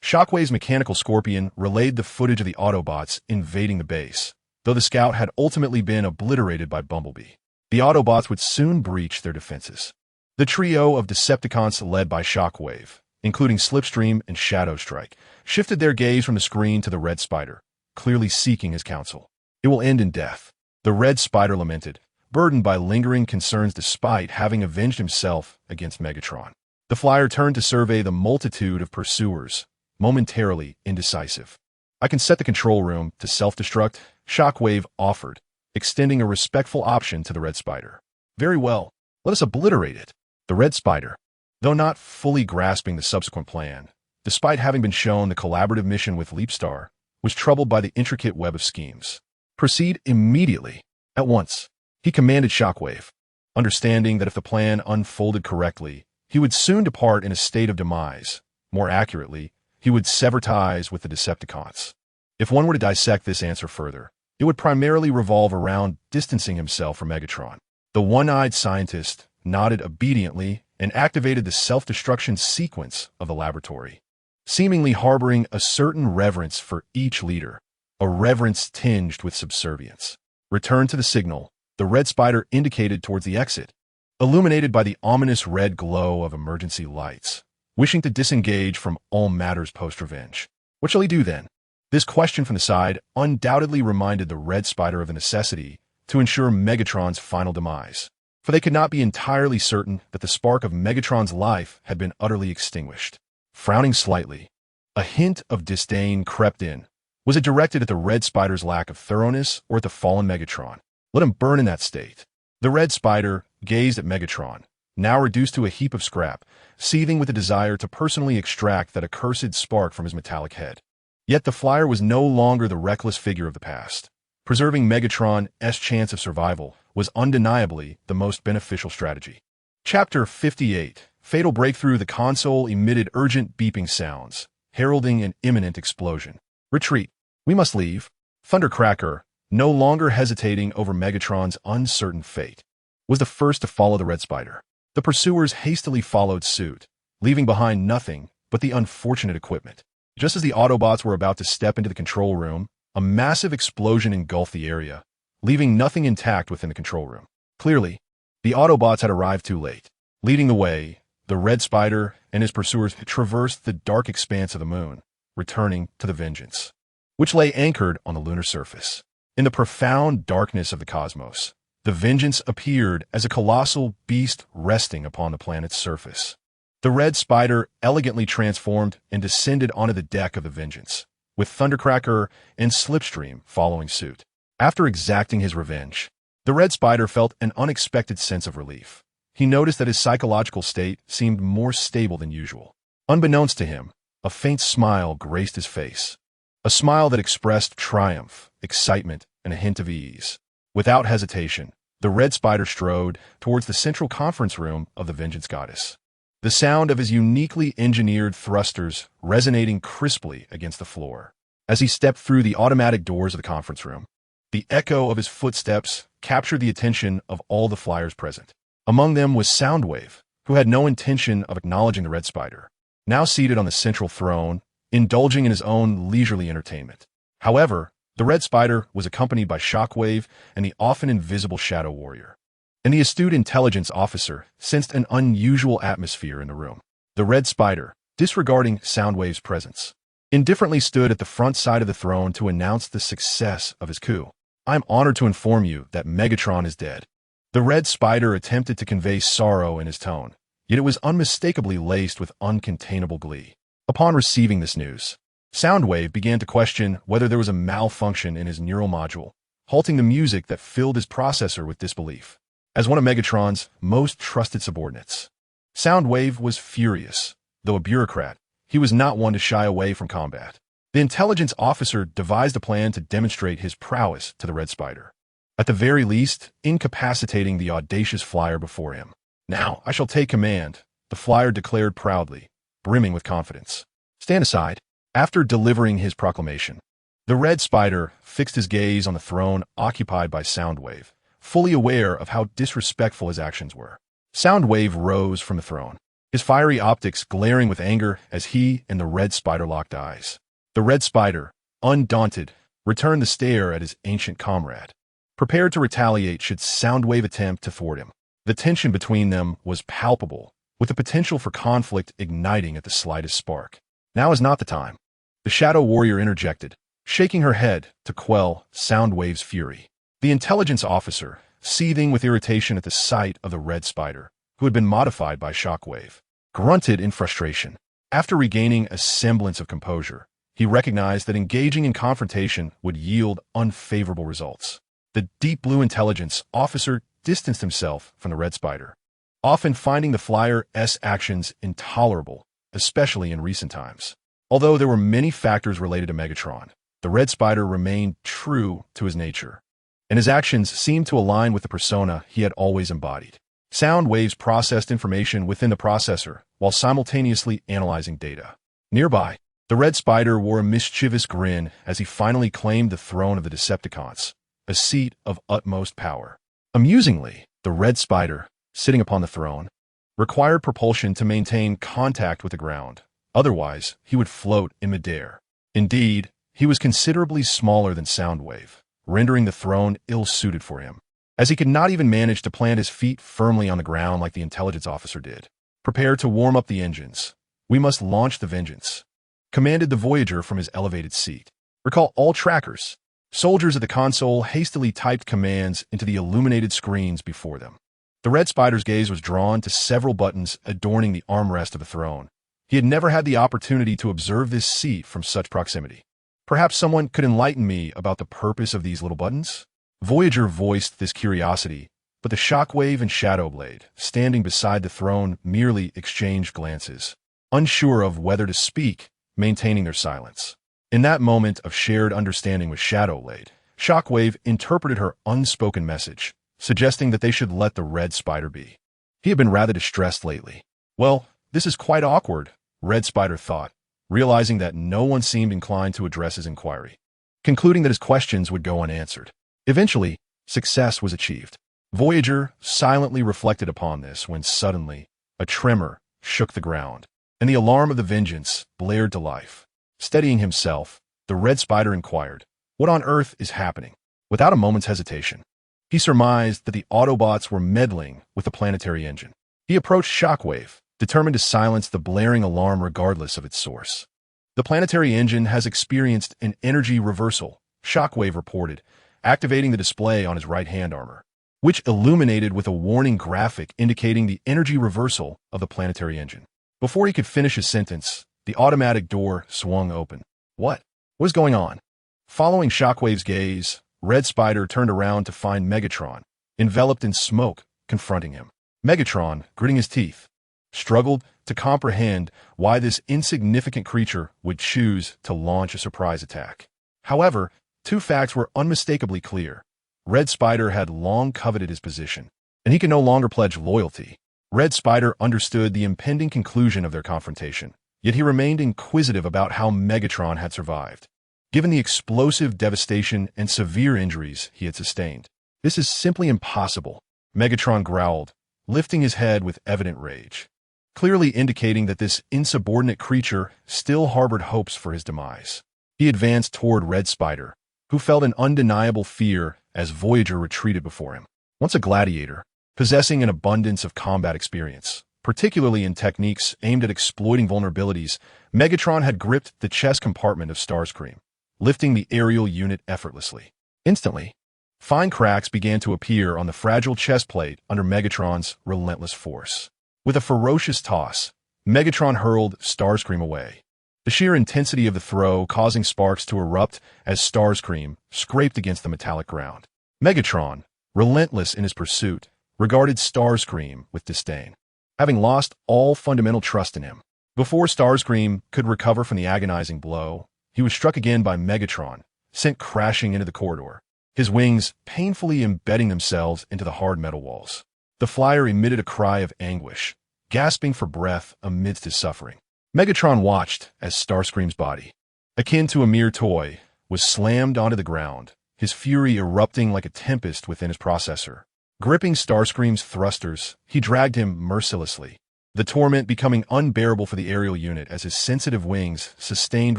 Speaker 1: Shockwave's mechanical Scorpion relayed the footage of the Autobots invading the base, though the scout had ultimately been obliterated by Bumblebee. The Autobots would soon breach their defenses. The trio of Decepticons led by Shockwave, including Slipstream and Shadowstrike, shifted their gaze from the screen to the Red Spider, clearly seeking his counsel. It will end in death, the Red Spider lamented, burdened by lingering concerns despite having avenged himself against Megatron. The flyer turned to survey the multitude of pursuers, momentarily indecisive. I can set the control room to self-destruct, Shockwave offered, extending a respectful option to the Red Spider. Very well, let us obliterate it. The Red Spider, though not fully grasping the subsequent plan, despite having been shown the collaborative mission with Leapstar, was troubled by the intricate web of schemes. Proceed immediately, at once, he commanded Shockwave, understanding that if the plan unfolded correctly, he would soon depart in a state of demise. More accurately, he would sever ties with the Decepticons. If one were to dissect this answer further, it would primarily revolve around distancing himself from Megatron. The one-eyed scientist nodded obediently and activated the self-destruction sequence of the laboratory, seemingly harboring a certain reverence for each leader, a reverence tinged with subservience. Return to the signal, the red spider indicated towards the exit, illuminated by the ominous red glow of emergency lights, wishing to disengage from all matters post-revenge. What shall he do then? This question from the side undoubtedly reminded the red spider of the necessity to ensure Megatron's final demise, for they could not be entirely certain that the spark of Megatron's life had been utterly extinguished. Frowning slightly, a hint of disdain crept in. Was it directed at the red spider's lack of thoroughness or at the fallen Megatron? Let him burn in that state. The red spider gazed at Megatron, now reduced to a heap of scrap, seething with a desire to personally extract that accursed spark from his metallic head. Yet the flyer was no longer the reckless figure of the past. Preserving Megatron's chance of survival was undeniably the most beneficial strategy. Chapter 58. Fatal breakthrough. The console emitted urgent beeping sounds, heralding an imminent explosion. Retreat. We must leave. Thundercracker, no longer hesitating over Megatron's uncertain fate, was the first to follow the red spider. The pursuers hastily followed suit, leaving behind nothing but the unfortunate equipment. Just as the Autobots were about to step into the control room, a massive explosion engulfed the area, leaving nothing intact within the control room. Clearly, the Autobots had arrived too late. Leading the way, the red spider and his pursuers traversed the dark expanse of the moon, returning to the Vengeance, which lay anchored on the lunar surface. In the profound darkness of the cosmos, the Vengeance appeared as a colossal beast resting upon the planet's surface. The red spider elegantly transformed and descended onto the deck of the Vengeance, with Thundercracker and Slipstream following suit. After exacting his revenge, the red spider felt an unexpected sense of relief. He noticed that his psychological state seemed more stable than usual. Unbeknownst to him, a faint smile graced his face, a smile that expressed triumph, excitement, and a hint of ease. Without hesitation, the red spider strode towards the central conference room of the Vengeance Goddess, the sound of his uniquely engineered thrusters resonating crisply against the floor. As he stepped through the automatic doors of the conference room, the echo of his footsteps captured the attention of all the flyers present. Among them was Soundwave, who had no intention of acknowledging the red spider, now seated on the central throne, indulging in his own leisurely entertainment. However, the red spider was accompanied by Shockwave and the often invisible Shadow Warrior, and the astute intelligence officer sensed an unusual atmosphere in the room. The red spider, disregarding Soundwave's presence, indifferently stood at the front side of the throne to announce the success of his coup. "I'm honored to inform you that Megatron is dead." The red spider attempted to convey sorrow in his tone, yet it was unmistakably laced with uncontainable glee. Upon receiving this news, Soundwave began to question whether there was a malfunction in his neural module, halting the music that filled his processor with disbelief. As one of Megatron's most trusted subordinates, Soundwave was furious. Though a bureaucrat, he was not one to shy away from combat. The intelligence officer devised a plan to demonstrate his prowess to the red spider, at the very least, incapacitating the audacious flyer before him. "Now I shall take command," the flyer declared proudly, brimming with confidence. "Stand aside." After delivering his proclamation, the red spider fixed his gaze on the throne occupied by Soundwave, fully aware of how disrespectful his actions were. Soundwave rose from the throne, his fiery optics glaring with anger as he and the red spider locked eyes. The red spider, undaunted, returned the stare at his ancient comrade, prepared to retaliate should Soundwave attempt to thwart him. The tension between them was palpable, with the potential for conflict igniting at the slightest spark. Now is not the time. The Shadow Warrior interjected, shaking her head to quell Soundwave's fury. The intelligence officer, seething with irritation at the sight of the red spider, who had been modified by Shockwave, grunted in frustration. After regaining a semblance of composure, he recognized that engaging in confrontation would yield unfavorable results. The deep blue intelligence officer distanced himself from the red spider, often finding the flyer's actions intolerable, especially in recent times. Although there were many factors related to Megatron, the red spider remained true to his nature, and his actions seemed to align with the persona he had always embodied. Sound waves processed information within the processor while simultaneously analyzing data. Nearby, The Red Spider wore a mischievous grin as he finally claimed the throne of the Decepticons, a seat of utmost power. Amusingly, the Red Spider, sitting upon the throne, required propulsion to maintain contact with the ground. Otherwise, he would float in midair. Indeed, he was considerably smaller than Soundwave, rendering the throne ill-suited for him, as he could not even manage to plant his feet firmly on the ground like the intelligence officer did. "Prepare to warm up the engines. We must launch the Vengeance," commanded the Voyager from his elevated seat. "Recall all trackers." Soldiers at the console hastily typed commands into the illuminated screens before them. The Red Spider's gaze was drawn to several buttons adorning the armrest of the throne. He had never had the opportunity to observe this seat from such proximity. "Perhaps someone could enlighten me about the purpose of these little buttons?" Voyager voiced this curiosity, but the Shockwave and Shadowblade, standing beside the throne, merely exchanged glances, unsure of whether to speak, maintaining their silence. In that moment of shared understanding with Shadowblade, Shockwave interpreted her unspoken message, suggesting that they should let the Red Spider be. He had been rather distressed lately. "Well, this is quite awkward," Red Spider thought, realizing that no one seemed inclined to address his inquiry, concluding that his questions would go unanswered. Eventually, success was achieved. Voyager silently reflected upon this when suddenly, a tremor shook the ground, and the alarm of the Vengeance blared to life. Steadying himself, the Red Spider inquired, "What on earth is happening?" Without a moment's hesitation, he surmised that the Autobots were meddling with the planetary engine. He approached Shockwave, determined to silence the blaring alarm regardless of its source. "The planetary engine has experienced an energy reversal," Shockwave reported, activating the display on his right-hand armor, which illuminated with a warning graphic indicating the energy reversal of the planetary engine. Before he could finish his sentence, the automatic door swung open. What was going on? Following Shockwave's gaze, Red Spider turned around to find Megatron, enveloped in smoke, confronting him. Megatron, gritting his teeth, struggled to comprehend why this insignificant creature would choose to launch a surprise attack. However, two facts were unmistakably clear. Red Spider had long coveted his position, and he could no longer pledge loyalty. Red Spider understood the impending conclusion of their confrontation, yet he remained inquisitive about how Megatron had survived, given the explosive devastation and severe injuries he had sustained. "This is simply impossible," Megatron growled, lifting his head with evident rage, clearly indicating that this insubordinate creature still harbored hopes for his demise. He advanced toward Red Spider, who felt an undeniable fear as Voyager retreated before him. Once a gladiator, possessing an abundance of combat experience, particularly in techniques aimed at exploiting vulnerabilities, Megatron had gripped the chest compartment of Starscream, lifting the aerial unit effortlessly. Instantly, fine cracks began to appear on the fragile chest plate under Megatron's relentless force. With a ferocious toss, Megatron hurled Starscream away, the sheer intensity of the throw causing sparks to erupt as Starscream scraped against the metallic ground. Megatron, relentless in his pursuit, regarded Starscream with disdain, having lost all fundamental trust in him. Before Starscream could recover from the agonizing blow, he was struck again by Megatron, sent crashing into the corridor, his wings painfully embedding themselves into the hard metal walls. The flyer emitted a cry of anguish, gasping for breath amidst his suffering. Megatron watched as Starscream's body, akin to a mere toy, was slammed onto the ground, his fury erupting like a tempest within his processor. Gripping Starscream's thrusters, he dragged him mercilessly, the torment becoming unbearable for the aerial unit as his sensitive wings sustained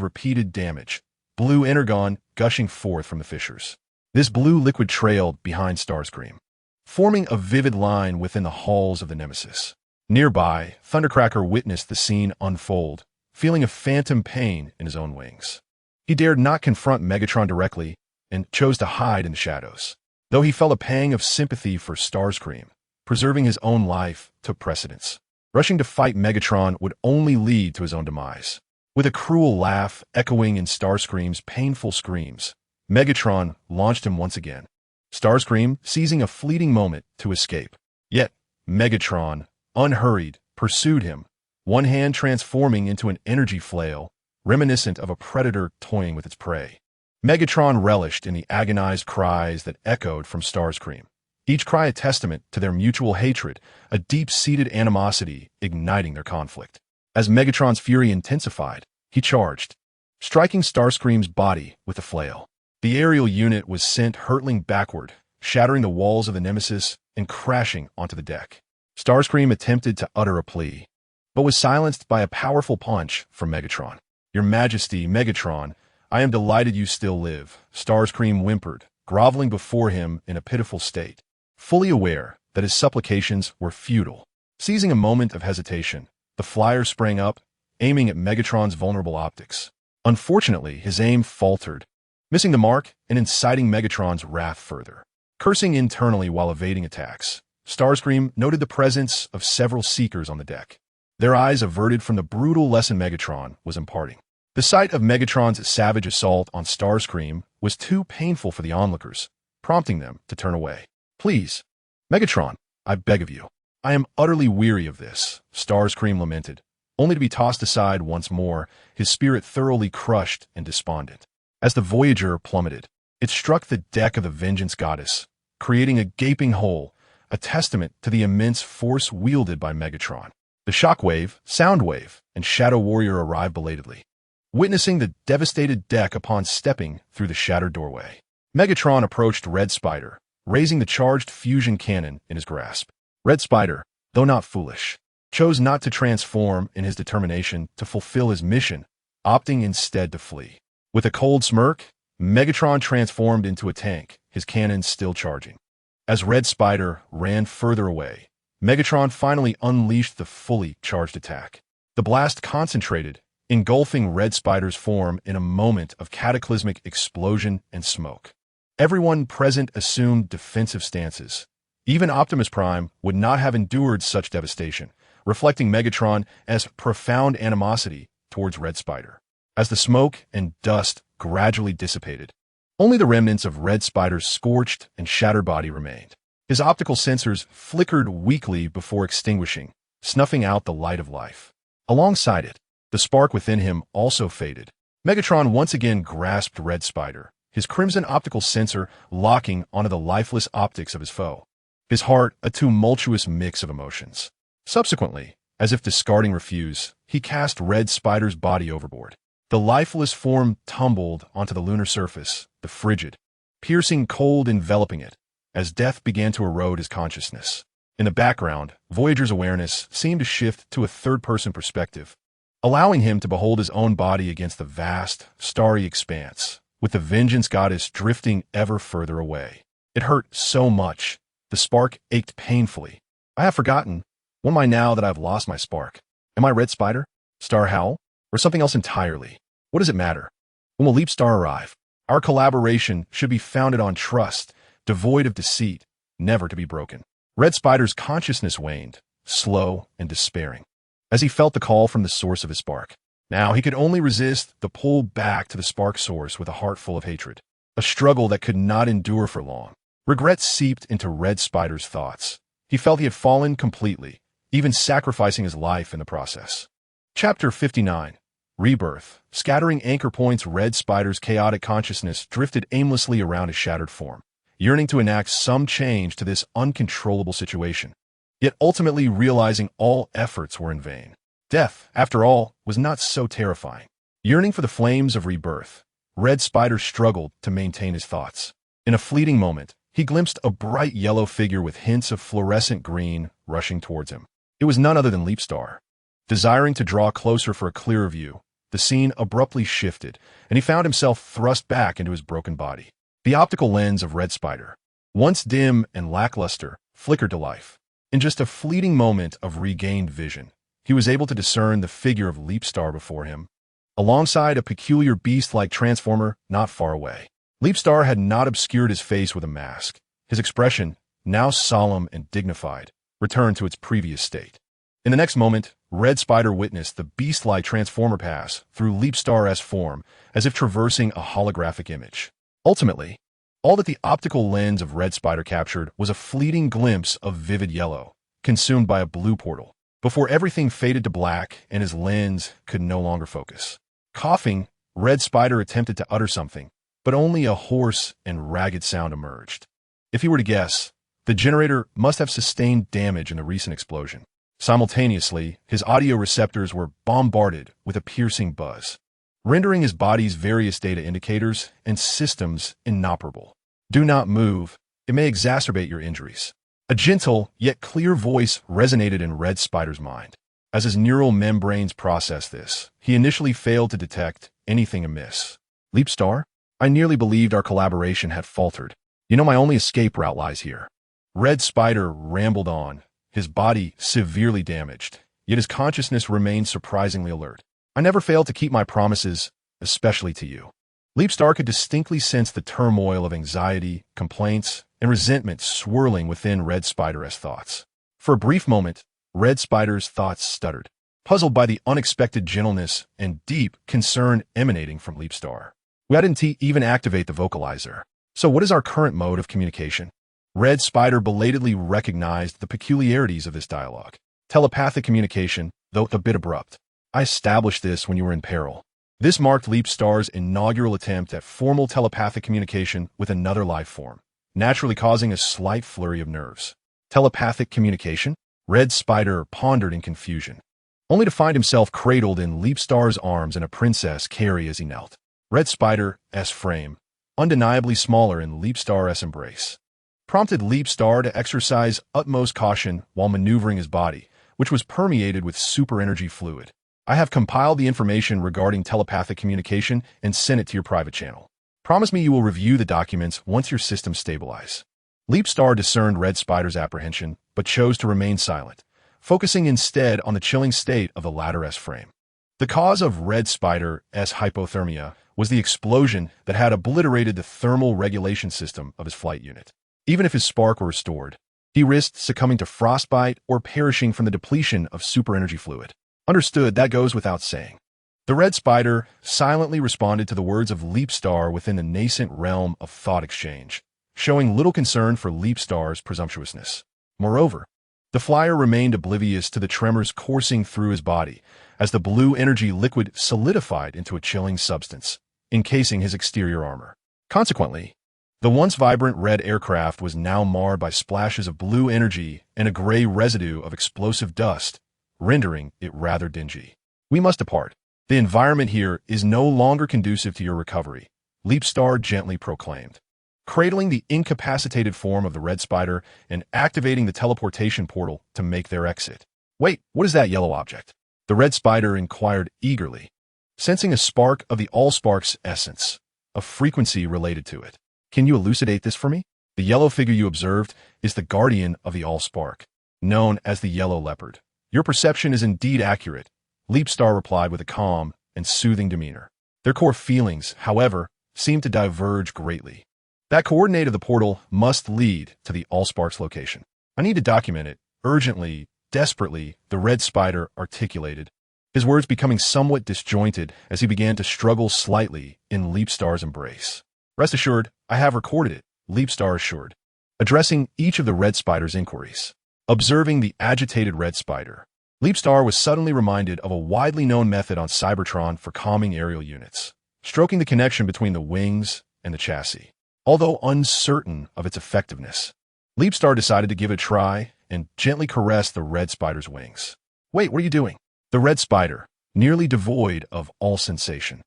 Speaker 1: repeated damage, blue energon gushing forth from the fissures. This blue liquid trailed behind Starscream, forming a vivid line within the halls of the Nemesis. Nearby, Thundercracker witnessed the scene unfold, feeling a phantom pain in his own wings. He dared not confront Megatron directly and chose to hide in the shadows, though he felt a pang of sympathy for Starscream. Preserving his own life took precedence. Rushing to fight Megatron would only lead to his own demise. With a cruel laugh echoing in Starscream's painful screams, Megatron launched him once again, Starscream seizing a fleeting moment to escape. Yet, Megatron, unhurried, pursued him, one hand transforming into an energy flail, reminiscent of a predator toying with its prey. Megatron relished in the agonized cries that echoed from Starscream, each cry a testament to their mutual hatred, a deep-seated animosity igniting their conflict. As Megatron's fury intensified, He charged, striking Starscream's body with a flail. The aerial unit was sent hurtling backward, shattering the walls of the Nemesis and crashing onto the deck. Starscream attempted to utter a plea, but was silenced by a powerful punch from Megatron. "Your Majesty, Megatron, I am delighted you still live," Starscream whimpered, groveling before him in a pitiful state, fully aware that his supplications were futile. Seizing a moment of hesitation, the flyer sprang up, aiming at Megatron's vulnerable optics. Unfortunately, his aim faltered, missing the mark and inciting Megatron's wrath further. Cursing internally while evading attacks, Starscream noted the presence of several Seekers on the deck, their eyes averted from the brutal lesson Megatron was imparting. The sight of Megatron's savage assault on Starscream was too painful for the onlookers, prompting them to turn away. "Please, Megatron, I beg of you. I am utterly weary of this," Starscream lamented, only to be tossed aside once more, his spirit thoroughly crushed and despondent. As the Voyager plummeted, it struck the deck of the Vengeance Goddess, creating a gaping hole, a testament to the immense force wielded by Megatron. The Shockwave, Soundwave, and Shadow Warrior arrived belatedly, witnessing the devastated deck upon stepping through the shattered doorway. Megatron approached Red Spider, raising the charged fusion cannon in his grasp. Red Spider, though not foolish, chose not to transform in his determination to fulfill his mission, opting instead to flee. With a cold smirk, Megatron transformed into a tank, his cannons still charging. As Red Spider ran further away, Megatron finally unleashed the fully charged attack. The blast concentrated, engulfing Red Spider's form in a moment of cataclysmic explosion and smoke. Everyone present assumed defensive stances. Even Optimus Prime would not have endured such devastation, reflecting Megatron as profound animosity towards Red Spider. As the smoke and dust gradually dissipated, only the remnants of Red Spider's scorched and shattered body remained. His optical sensors flickered weakly before extinguishing, snuffing out the light of life. Alongside it, the spark within him also faded. Megatron once again grasped Red Spider, his crimson optical sensor locking onto the lifeless optics of his foe. His heart a tumultuous mix of emotions. Subsequently, as if discarding refuse, he cast Red Spider's body overboard. The lifeless form tumbled onto the lunar surface, the frigid, piercing cold enveloping it, as death began to erode his consciousness. In the background, Voyager's awareness seemed to shift to a third-person perspective, allowing him to behold his own body against the vast, starry expanse, with the Vengeance Goddess drifting ever further away. It hurt so much. The spark ached painfully. "I have forgotten. What am I now that I have lost my spark? Am I Red Spider? Star Howl? Or something else entirely? What does it matter? When will Leap Star arrive? Our collaboration should be founded on trust, devoid of deceit, never to be broken." Red Spider's consciousness waned, slow and despairing, as he felt the call from the source of his spark. Now he could only resist the pull back to the spark source with a heart full of hatred, a struggle that could not endure for long. Regret seeped into Red Spider's thoughts. He felt he had fallen completely, even sacrificing his life in the process. Chapter 59. Rebirth. Scattering anchor points, Red Spider's chaotic consciousness drifted aimlessly around his shattered form, yearning to enact some change to this uncontrollable situation, yet ultimately realizing all efforts were in vain. Death, after all, was not so terrifying. Yearning for the flames of rebirth, Red Spider struggled to maintain his thoughts. In a fleeting moment, he glimpsed a bright yellow figure with hints of fluorescent green rushing towards him. It was none other than Leap Star. Desiring to draw closer for a clearer view, the scene abruptly shifted, and he found himself thrust back into his broken body. The optical lens of Red Spider, once dim and lackluster, flickered to life. In just a fleeting moment of regained vision, he was able to discern the figure of Leap Star before him, alongside a peculiar beast-like transformer not far away. Leap Star had not obscured his face with a mask. His expression, now solemn and dignified, returned to its previous state. In the next moment, Red Spider witnessed the beast-like transformer pass through Leap Star's form as if traversing a holographic image. Ultimately, all that the optical lens of Red Spider captured was a fleeting glimpse of vivid yellow, consumed by a blue portal, before everything faded to black and his lens could no longer focus. Coughing, Red Spider attempted to utter something, but only a hoarse and ragged sound emerged. If he were to guess, the generator must have sustained damage in the recent explosion. Simultaneously, his audio receptors were bombarded with a piercing buzz, rendering his body's various data indicators and systems inoperable. Do not move. It may exacerbate your injuries. A gentle, yet clear voice resonated in Red Spider's mind. As his neural membranes processed this, he initially failed to detect anything amiss. Leapstar? I nearly believed our collaboration had faltered. You know, my only escape route lies here. Red Spider rambled on, his body severely damaged, yet his consciousness remained surprisingly alert. I never failed to keep my promises, especially to you. Leapstar could distinctly sense the turmoil of anxiety, complaints, and resentment swirling within Red Spider's thoughts. For a brief moment, Red Spider's thoughts stuttered, puzzled by the unexpected gentleness and deep concern emanating from Leapstar. We didn't even activate the vocalizer. So what is our current mode of communication? Red Spider belatedly recognized the peculiarities of this dialogue. Telepathic communication, though a bit abrupt. I established this when you were in peril. This marked Leapstar's inaugural attempt at formal telepathic communication with another life form, naturally causing a slight flurry of nerves. Telepathic communication? Red Spider pondered in confusion, only to find himself cradled in Leapstar's arms and a princess carry as he knelt. Red Spider's frame, undeniably smaller in Leapstar's embrace, prompted Leapstar to exercise utmost caution while maneuvering his body, which was permeated with super energy fluid. I have compiled the information regarding telepathic communication and sent it to your private channel. Promise me you will review the documents once your systems stabilize. Leapstar discerned Red Spider's apprehension, but chose to remain silent, focusing instead on the chilling state of the latter's frame. The cause of Red Spider's hypothermia was the explosion that had obliterated the thermal regulation system of his flight unit. Even if his spark were restored, he risked succumbing to frostbite or perishing from the depletion of super energy fluid. Understood, that goes without saying. The Red Spider silently responded to the words of Leapstar within the nascent realm of thought exchange, showing little concern for Leapstar's presumptuousness. Moreover, the flyer remained oblivious to the tremors coursing through his body as the blue energy liquid solidified into a chilling substance, encasing his exterior armor. Consequently, the once vibrant red aircraft was now marred by splashes of blue energy and a gray residue of explosive dust, rendering it rather dingy. We must depart. The environment here is no longer conducive to your recovery, Leapstar gently proclaimed, cradling the incapacitated form of the Red Spider and activating the teleportation portal to make their exit. Wait, what is that yellow object? The Red Spider inquired eagerly, sensing a spark of the Allspark's essence, a frequency related to it. Can you elucidate this for me? The yellow figure you observed is the guardian of the Allspark, known as the Yellow Leopard. Your perception is indeed accurate, Leapstar replied with a calm and soothing demeanor. Their core feelings, however, seemed to diverge greatly. That coordinate of the portal must lead to the Allspark's location. I need to document it, urgently, desperately, the Red Spider articulated, his words becoming somewhat disjointed as he began to struggle slightly in Leapstar's embrace. Rest assured, I have recorded it, Leapstar assured, addressing each of the Red Spider's inquiries. Observing the agitated Red Spider, Leapstar was suddenly reminded of a widely known method on Cybertron for calming aerial units, stroking the connection between the wings and the chassis. Although uncertain of its effectiveness, Leapstar decided to give it a try and gently caressed the Red Spider's wings. Wait, what are you doing? The Red Spider, nearly devoid of all sensation,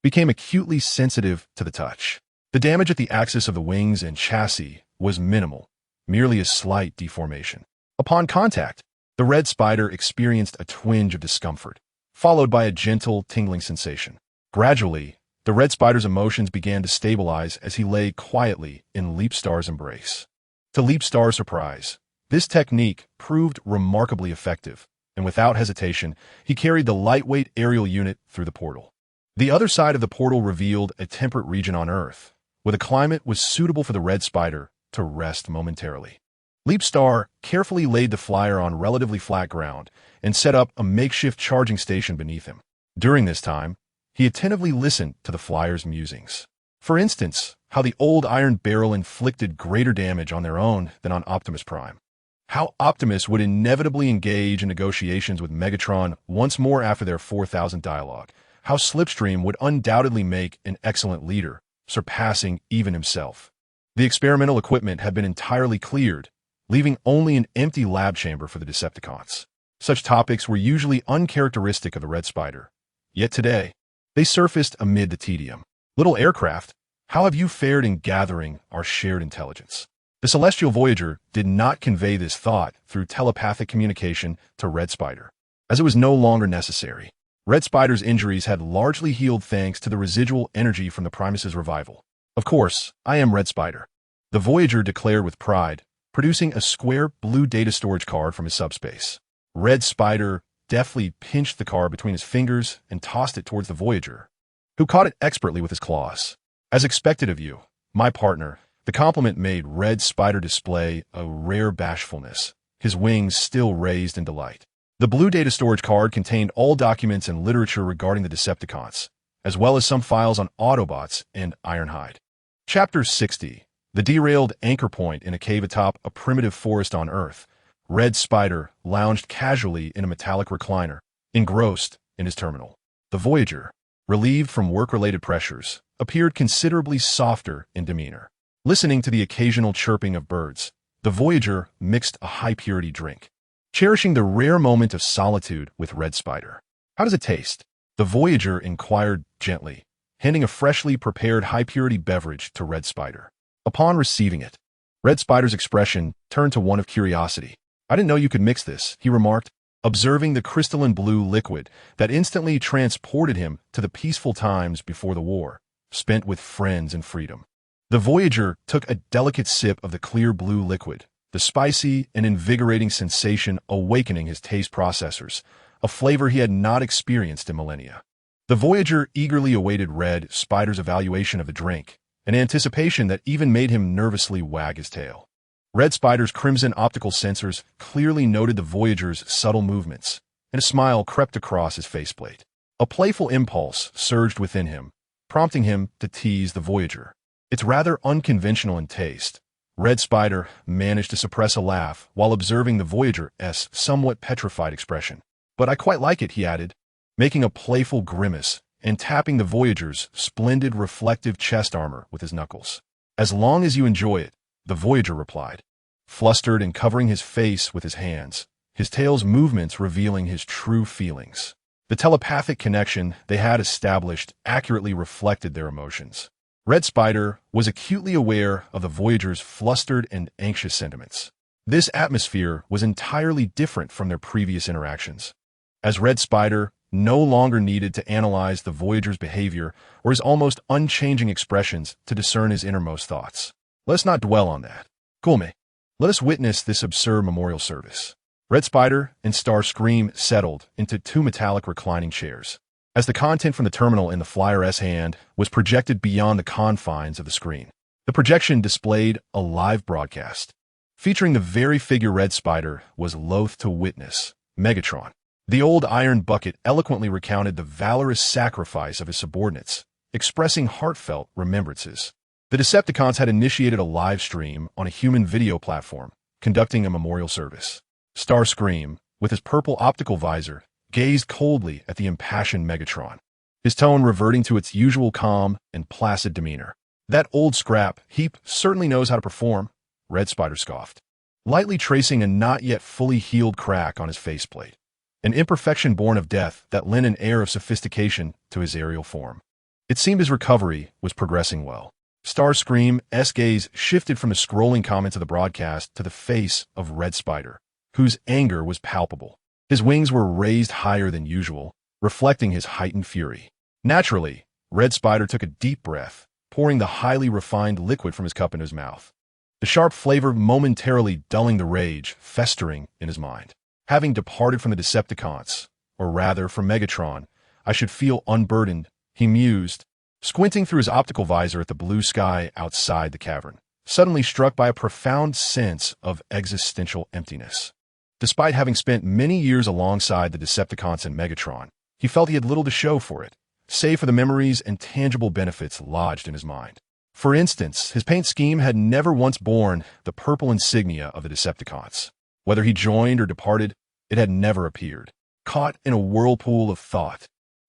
Speaker 1: became acutely sensitive to the touch. The damage at the axis of the wings and chassis was minimal, merely a slight deformation. Upon contact, the Red Spider experienced a twinge of discomfort, followed by a gentle, tingling sensation. Gradually, the Red Spider's emotions began to stabilize as he lay quietly in Leapstar's embrace. To Leapstar's surprise, this technique proved remarkably effective, and without hesitation, he carried the lightweight aerial unit through the portal. The other side of the portal revealed a temperate region on Earth, where the climate was suitable for the Red Spider to rest momentarily. Leapstar carefully laid the flyer on relatively flat ground and set up a makeshift charging station beneath him. During this time, he attentively listened to the flyer's musings. For instance, how the old iron barrel inflicted greater damage on their own than on Optimus Prime. How Optimus would inevitably engage in negotiations with Megatron once more after their 4000 dialogue. How Slipstream would undoubtedly make an excellent leader, surpassing even himself. The experimental equipment had been entirely cleared, leaving only an empty lab chamber for the Decepticons. Such topics were usually uncharacteristic of the Red Spider. Yet today, they surfaced amid the tedium. Little aircraft, how have you fared in gathering our shared intelligence? The celestial Voyager did not convey this thought through telepathic communication to Red Spider, as it was no longer necessary. Red Spider's injuries had largely healed thanks to the residual energy from the Primus's revival. Of course, I am Red Spider, the Voyager declared with pride, producing a square blue data storage card from his subspace. Red Spider deftly pinched the card between his fingers and tossed it towards the Voyager, who caught it expertly with his claws. As expected of you, my partner, the compliment made Red Spider display a rare bashfulness, his wings still raised in delight. The blue data storage card contained all documents and literature regarding the Decepticons, as well as some files on Autobots and Ironhide. Chapter 60. The derailed anchor point in a cave atop a primitive forest on Earth. Red Spider lounged casually in a metallic recliner, engrossed in his terminal. The Voyager, relieved from work-related pressures, appeared considerably softer in demeanor. Listening to the occasional chirping of birds, the Voyager mixed a high-purity drink, cherishing the rare moment of solitude with Red Spider. How does it taste? The Voyager inquired gently, handing a freshly prepared high-purity beverage to Red Spider. Upon receiving it, Red Spider's expression turned to one of curiosity. I didn't know you could mix this, he remarked, observing the crystalline blue liquid that instantly transported him to the peaceful times before the war, spent with friends and freedom. The Voyager took a delicate sip of the clear blue liquid, the spicy and invigorating sensation awakening his taste processors, a flavor he had not experienced in millennia. The Voyager eagerly awaited Red Spider's evaluation of the drink, an anticipation that even made him nervously wag his tail. Red Spider's crimson optical sensors clearly noted the Voyager's subtle movements, and a smile crept across his faceplate. A playful impulse surged within him, prompting him to tease the Voyager. It's rather unconventional in taste. Red Spider managed to suppress a laugh while observing the Voyager's somewhat petrified expression. But I quite like it, he added, making a playful grimace and tapping the Voyager's splendid reflective chest armor with his knuckles. As long as you enjoy it, the Voyager replied, flustered and covering his face with his hands, his tail's movements revealing his true feelings. The telepathic connection they had established accurately reflected their emotions. Red Spider was acutely aware of the Voyager's flustered and anxious sentiments. This atmosphere was entirely different from their previous interactions, as Red Spider no longer needed to analyze the Voyager's behavior or his almost unchanging expressions to discern his innermost thoughts. Let's not dwell on that. Kulme, let us witness this absurd memorial service. Red Spider and Starscream settled into two metallic reclining chairs, as the content from the terminal in the Flyer's hand was projected beyond the confines of the screen. The projection displayed a live broadcast, featuring the very figure Red Spider was loath to witness, Megatron. The old iron bucket eloquently recounted the valorous sacrifice of his subordinates, expressing heartfelt remembrances. The Decepticons had initiated a live stream on a human video platform, conducting a memorial service. Starscream, with his purple optical visor, gazed coldly at the impassioned Megatron, his tone reverting to its usual calm and placid demeanor. That old scrap heap certainly knows how to perform, Red Spider scoffed, lightly tracing a not yet fully healed crack on his faceplate, an imperfection born of death that lent an air of sophistication to his aerial form. It seemed his recovery was progressing well. Starscream's gaze shifted from the scrolling comments of the broadcast to the face of Red Spider, whose anger was palpable. His wings were raised higher than usual, reflecting his heightened fury. Naturally, Red Spider took a deep breath, pouring the highly refined liquid from his cup into his mouth, the sharp flavor momentarily dulling the rage festering in his mind. Having departed from the Decepticons, or rather from Megatron, I should feel unburdened, he mused, squinting through his optical visor at the blue sky outside the cavern, suddenly struck by a profound sense of existential emptiness. Despite having spent many years alongside the Decepticons and Megatron, he felt he had little to show for it, save for the memories and tangible benefits lodged in his mind. For instance, his paint scheme had never once borne the purple insignia of the Decepticons. Whether he joined or departed, it had never appeared. Caught in a whirlpool of thought,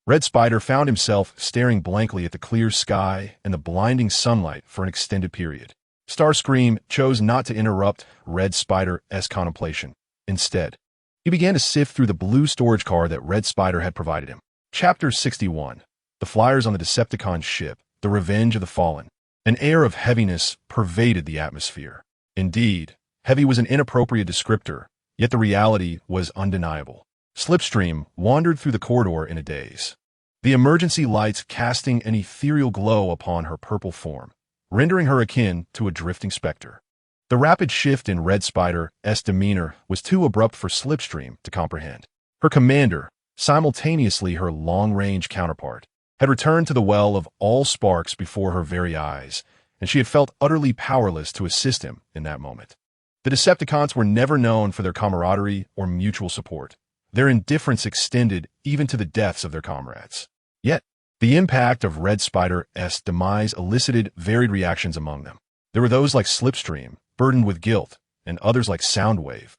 Speaker 1: Red Spider found himself staring blankly at the clear sky and the blinding sunlight for an extended period. Starscream chose not to interrupt Red Spider's contemplation. Instead, he He began to sift through the blue storage car that Red Spider had provided him. Chapter 61. The Flyers on the Decepticon Ship, The Revenge of the Fallen. An air of heaviness pervaded the atmosphere. Indeed, heavy was an inappropriate descriptor, yet the reality was undeniable. Slipstream wandered through the corridor in a daze, the emergency lights casting an ethereal glow upon her purple form, rendering her akin to a drifting specter. The rapid shift in Red Spider's demeanor was too abrupt for Slipstream to comprehend. Her commander, simultaneously her long-range counterpart, had returned to the well of all sparks before her very eyes, and she had felt utterly powerless to assist him in that moment. The Decepticons were never known for their camaraderie or mutual support. Their indifference extended even to the deaths of their comrades. Yet, the impact of Red Spider's demise elicited varied reactions among them. There were those like Slipstream, burdened with guilt, and others like Soundwave,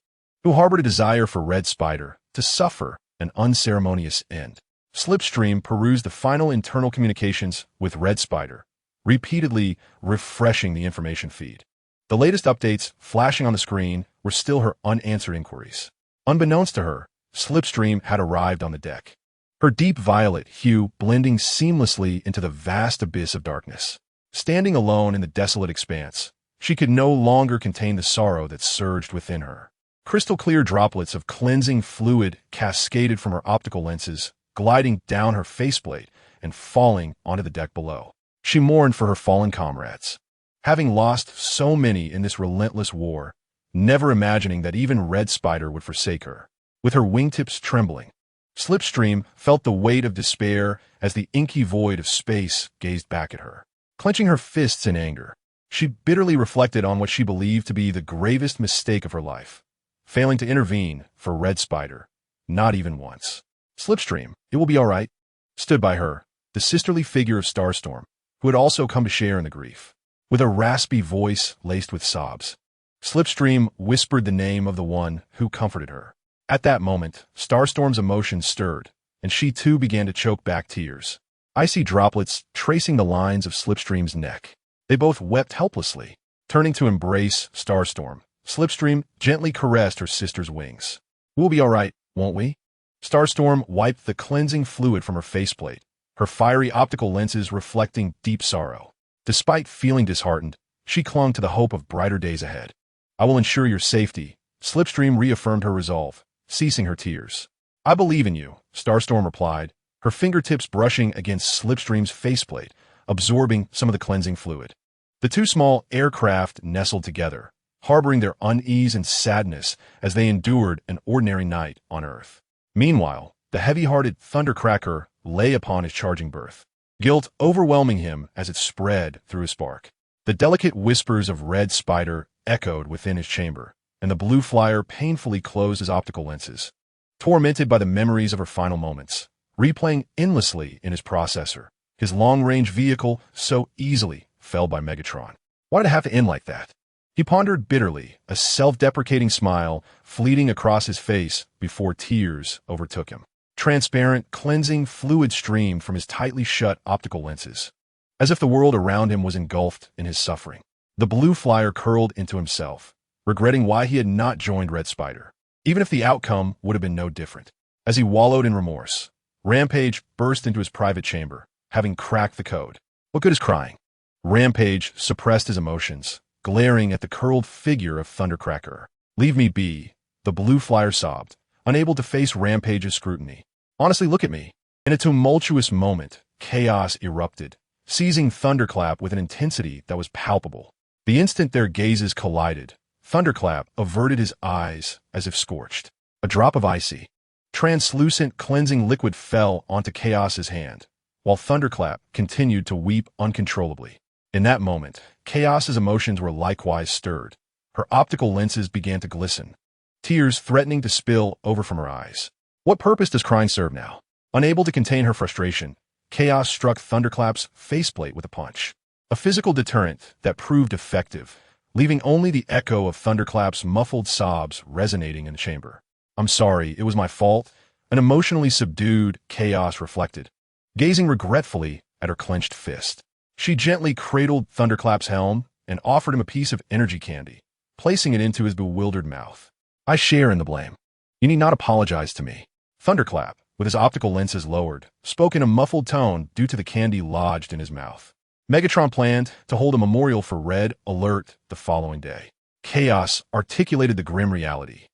Speaker 1: who harbored a desire for Red Spider to suffer an unceremonious end. Slipstream perused the final internal communications with Red Spider, repeatedly refreshing the information feed. The latest updates flashing on the screen were still her unanswered inquiries. Unbeknownst to her, Slipstream had arrived on the deck, her deep violet hue blending seamlessly into the vast abyss of darkness. Standing alone in the desolate expanse, she could no longer contain the sorrow that surged within her. Crystal-clear droplets of cleansing fluid cascaded from her optical lenses, gliding down her faceplate and falling onto the deck below. She mourned for her fallen comrades, having lost so many in this relentless war, never imagining that even Red Spider would forsake her. With her wingtips trembling, Slipstream felt the weight of despair as the inky void of space gazed back at her. Clenching her fists in anger, she bitterly reflected on what she believed to be the gravest mistake of her life, failing to intervene for Red Spider, not even once. Slipstream, it will be all right, stood by her, the sisterly figure of Starstorm, who had also come to share in the grief. With a raspy voice laced with sobs, Slipstream whispered the name of the one who comforted her. At that moment, Starstorm's emotions stirred, and she too began to choke back tears, icy droplets tracing the lines of Slipstream's neck. They both wept helplessly. Turning to embrace Starstorm, Slipstream gently caressed her sister's wings. "We'll be all right, won't we?" Starstorm wiped the cleansing fluid from her faceplate, her fiery optical lenses reflecting deep sorrow. Despite feeling disheartened, she clung to the hope of brighter days ahead. "I will ensure your safety," Slipstream reaffirmed her resolve, ceasing her tears. "I believe in you," Starstorm replied, her fingertips brushing against Slipstream's faceplate, absorbing some of the cleansing fluid. The two small aircraft nestled together, harboring their unease and sadness as they endured an ordinary night on Earth. Meanwhile, the heavy-hearted Thundercracker lay upon his charging berth, guilt overwhelming him as it spread through his spark. The delicate whispers of Red Spider echoed within his chamber, and the blue flyer painfully closed his optical lenses, tormented by the memories of her final moments, replaying endlessly in his processor, his long-range vehicle so easily felled by Megatron. Why did it have to end like that? He pondered bitterly, a self-deprecating smile fleeting across his face before tears overtook him. Transparent, cleansing fluid streamed from his tightly shut optical lenses, as if the world around him was engulfed in his suffering. The blue flyer curled into himself, regretting why he had not joined Red Spider, even if the outcome would have been no different. As he wallowed in remorse, Rampage burst into his private chamber, having cracked the code. What good is crying? Rampage suppressed his emotions, glaring at the curled figure of Thundercracker. "Leave me be," the blue flyer sobbed, unable to face Rampage's scrutiny. "Honestly, look at me." In a tumultuous moment, chaos erupted, seizing Thunderclap with an intensity that was palpable. The instant their gazes collided, Thunderclap averted his eyes as if scorched. A drop of icy, translucent cleansing liquid fell onto Chaos's hand, while Thunderclap continued to weep uncontrollably. In that moment, Chaos's emotions were likewise stirred. Her optical lenses began to glisten, tears threatening to spill over from her eyes. What purpose does crying serve now? Unable to contain her frustration, Chaos struck Thunderclap's faceplate with a punch, a physical deterrent that proved effective, leaving only the echo of Thunderclap's muffled sobs resonating in the chamber. "I'm sorry, it was my fault," an emotionally subdued Chaos reflected, gazing regretfully at her clenched fist. She gently cradled Thunderclap's helm and offered him a piece of energy candy, placing it into his bewildered mouth. "I share in the blame." You need not apologize to me. Thunderclap, with his optical lenses lowered, spoke in a muffled tone due to the candy lodged in his mouth. Megatron planned to hold a memorial for Red Alert the following day. Chaos articulated the grim reality,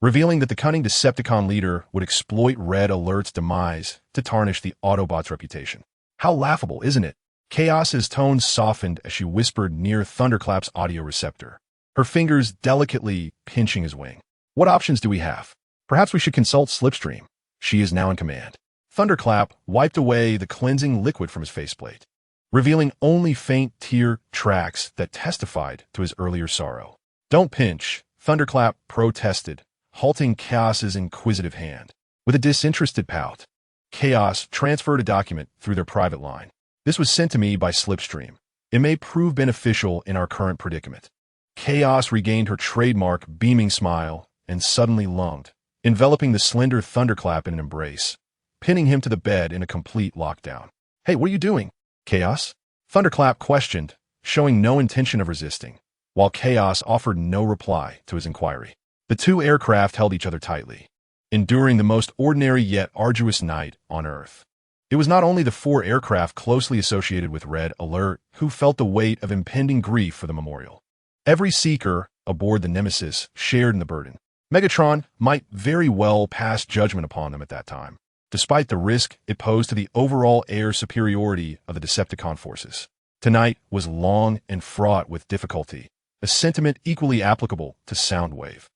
Speaker 1: revealing that the cunning Decepticon leader would exploit Red Alert's demise to tarnish the Autobots' reputation. How laughable, isn't it? Chaos's tone softened as she whispered near Thunderclap's audio receptor, her fingers delicately pinching his wing. What options do we have? Perhaps we should consult Slipstream. She is now in command. Thunderclap wiped away the cleansing liquid from his faceplate, revealing only faint tear tracks that testified to his earlier sorrow. Don't pinch, Thunderclap protested, halting Chaos's inquisitive hand. With a disinterested pout, Chaos transferred a document through their private line. This was sent to me by Slipstream. It may prove beneficial in our current predicament. Chaos regained her trademark beaming smile and suddenly lunged, enveloping the slender Thunderclap in an embrace, pinning him to the bed in a complete lockdown. Hey, what are you doing? Chaos? Thunderclap questioned, showing no intention of resisting, while Chaos offered no reply to his inquiry. The two aircraft held each other tightly, enduring the most ordinary yet arduous night on Earth. It was not only the four aircraft closely associated with Red Alert who felt the weight of impending grief for the memorial. Every seeker aboard the Nemesis shared in the burden. Megatron might very well pass judgment upon them at that time, despite the risk it posed to the overall air superiority of the Decepticon forces. Tonight was long and fraught with difficulty, a sentiment equally applicable to Soundwave,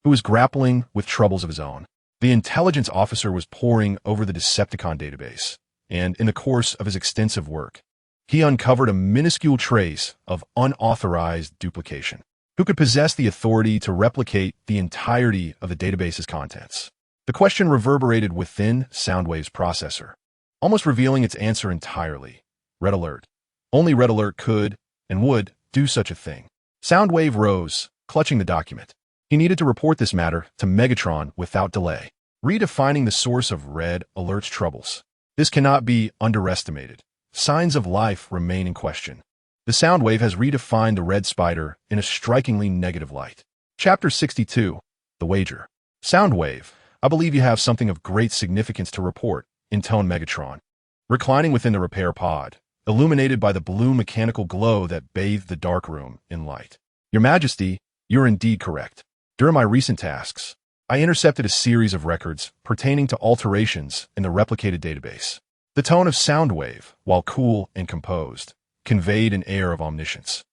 Speaker 1: who was grappling with troubles of his own. The intelligence officer was poring over the Decepticon database, and in the course of his extensive work, he uncovered a minuscule trace of unauthorized duplication. Who could possess the authority to replicate the entirety of the database's contents? The question reverberated within Soundwave's processor, almost revealing its answer entirely. Red Alert. Only Red Alert could and would do such a thing. Soundwave rose, clutching the document. He needed to report this matter to Megatron without delay, redefining the source of Red Alert's troubles. This cannot be underestimated. Signs of life remain in question. The Soundwave has redefined the Red Spider in a strikingly negative light. Chapter 62. The Wager. Soundwave, I believe you have something of great significance to report, intoned Megatron, reclining within the repair pod, illuminated by the blue mechanical glow that bathed the dark room in light. Your Majesty, you're indeed correct. During my recent tasks, I intercepted a series of records pertaining to alterations in the replicated database. The tone of Soundwave, while cool and composed, conveyed an air of omniscience,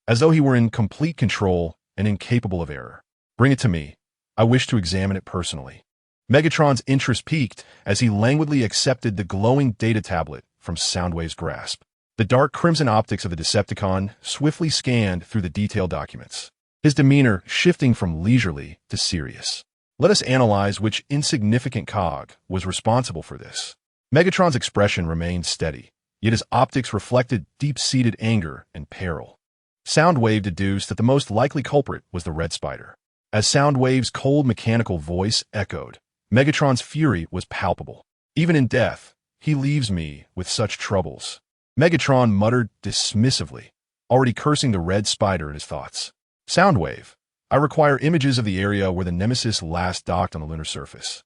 Speaker 1: as though he were in complete control and incapable of error. Bring it to me. I wish to examine it personally. Megatron's interest peaked as he languidly accepted the glowing data tablet from Soundwave's grasp. The dark crimson optics of the Decepticon swiftly scanned through the detailed documents, his demeanor shifting from leisurely to serious. Let us analyze which insignificant cog was responsible for this. Megatron's expression remained steady, yet his optics reflected deep-seated anger and peril. Soundwave deduced that the most likely culprit was the Red Spider. As Soundwave's cold mechanical voice echoed, Megatron's fury was palpable. Even in death, he leaves me with such troubles. Megatron muttered dismissively, already cursing the Red Spider in his thoughts. Soundwave, I require images of the area where the Nemesis last docked on the lunar surface.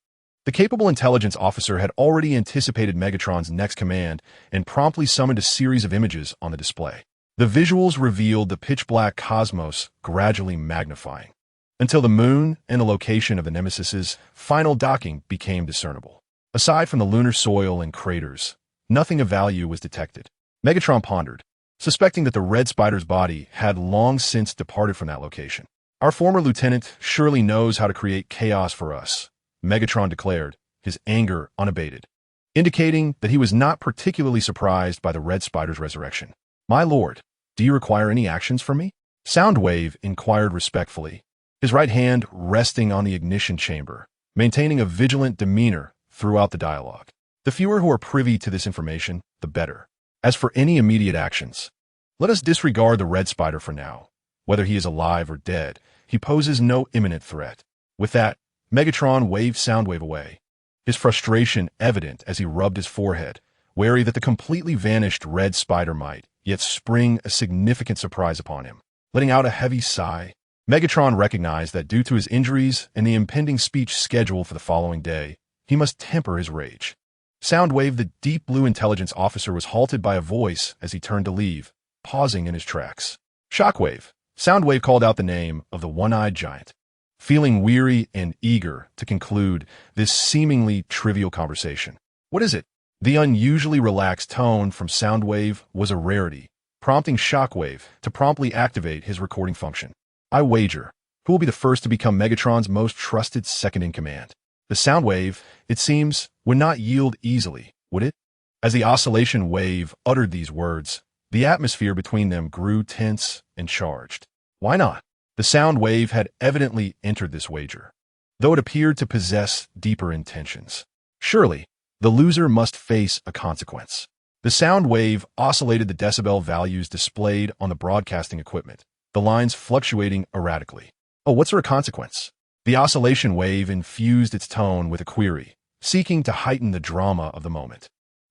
Speaker 1: The capable intelligence officer had already anticipated Megatron's next command and promptly summoned a series of images on the display. The visuals revealed the pitch-black cosmos gradually magnifying, until the moon and the location of the Nemesis's final docking became discernible. Aside from the lunar soil and craters, nothing of value was detected. Megatron pondered, suspecting that the Red Spider's body had long since departed from that location. Our former lieutenant surely knows how to create chaos for us, Megatron declared, his anger unabated, indicating that he was not particularly surprised by the Red Spider's resurrection. My lord, do you require any actions from me? Soundwave inquired respectfully, his right hand resting on the ignition chamber, maintaining a vigilant demeanor throughout the dialogue. The fewer who are privy to this information, the better. As for any immediate actions, let us disregard the Red Spider for now. Whether he is alive or dead, he poses no imminent threat. With that, Megatron waved Soundwave away, his frustration evident as he rubbed his forehead, wary that the completely vanished Red Spider might yet spring a significant surprise upon him. Letting out a heavy sigh, Megatron recognized that due to his injuries and the impending speech scheduled for the following day, he must temper his rage. Soundwave, the deep blue intelligence officer, was halted by a voice as he turned to leave, pausing in his tracks. Shockwave. Soundwave called out the name of the one-eyed giant, feeling weary and eager to conclude this seemingly trivial conversation. What is it? The unusually relaxed tone from Soundwave was a rarity, prompting Shockwave to promptly activate his recording function. I wager, who will be the first to become Megatron's most trusted second-in-command? The Soundwave, it seems, would not yield easily, would it? As the oscillation wave uttered these words, the atmosphere between them grew tense and charged. Why not? The sound wave had evidently entered this wager, though it appeared to possess deeper intentions. Surely, the loser must face a consequence. The sound wave oscillated the decibel values displayed on the broadcasting equipment, the lines fluctuating erratically. Oh, what's a consequence? The oscillation wave infused its tone with a query, seeking to heighten the drama of the moment.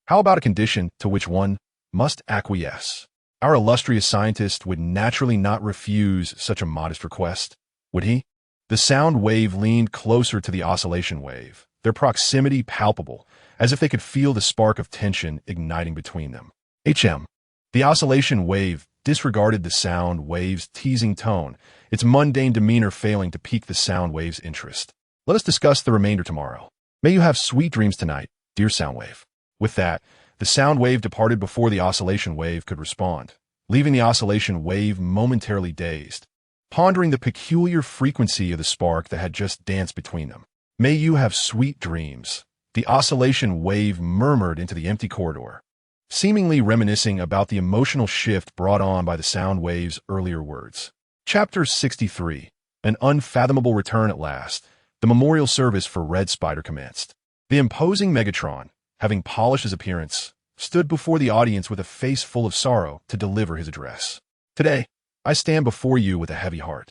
Speaker 1: How about a condition to which one must acquiesce? Our illustrious scientist would naturally not refuse such a modest request, would he? The sound wave leaned closer to the oscillation wave, their proximity palpable, as if they could feel the spark of tension igniting between them. The oscillation wave disregarded the sound wave's teasing tone, its mundane demeanor failing to pique the sound wave's interest. Let us discuss the remainder tomorrow. May you have sweet dreams tonight, dear sound wave. With that, the sound wave departed before the oscillation wave could respond, leaving the oscillation wave momentarily dazed, pondering the peculiar frequency of the spark that had just danced between them. May you have sweet dreams, the oscillation wave murmured into the empty corridor, seemingly reminiscing about the emotional shift brought on by the sound wave's earlier words. Chapter 63. An unfathomable return at last. The memorial service for Red Spider commenced. The imposing Megatron, having polished his appearance, stood before the audience with a face full of sorrow to deliver his address. Today, I stand before you with a heavy heart.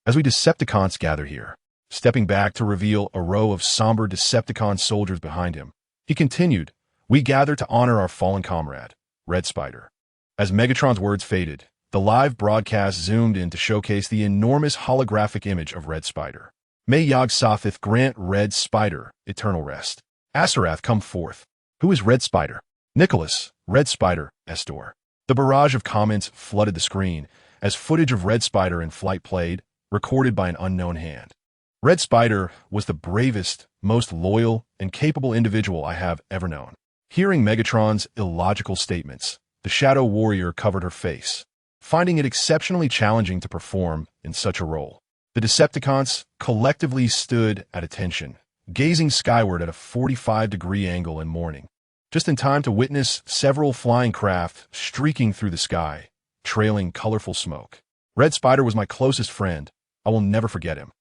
Speaker 1: As we Decepticons gather here, stepping back to reveal a row of somber Decepticon soldiers behind him, he continued, we gather to honor our fallen comrade, Red Spider. As Megatron's words faded, the live broadcast zoomed in to showcase the enormous holographic image of Red Spider. May Yog-Sothoth grant Red Spider eternal rest. Asarath, come forth. Who is Red Spider? Nicholas, Red Spider, Estor. The barrage of comments flooded the screen as footage of Red Spider in flight played, recorded by an unknown hand. Red Spider was the bravest, most loyal, and capable individual I have ever known. Hearing Megatron's illogical statements, the Shadow Warrior covered her face, finding it exceptionally challenging to perform in such a role. The Decepticons collectively stood at attention, gazing skyward at a 45-degree angle in mourning, just in time to witness several flying craft streaking through the sky, trailing colorful smoke. Red Spider was my closest friend. I will never forget him.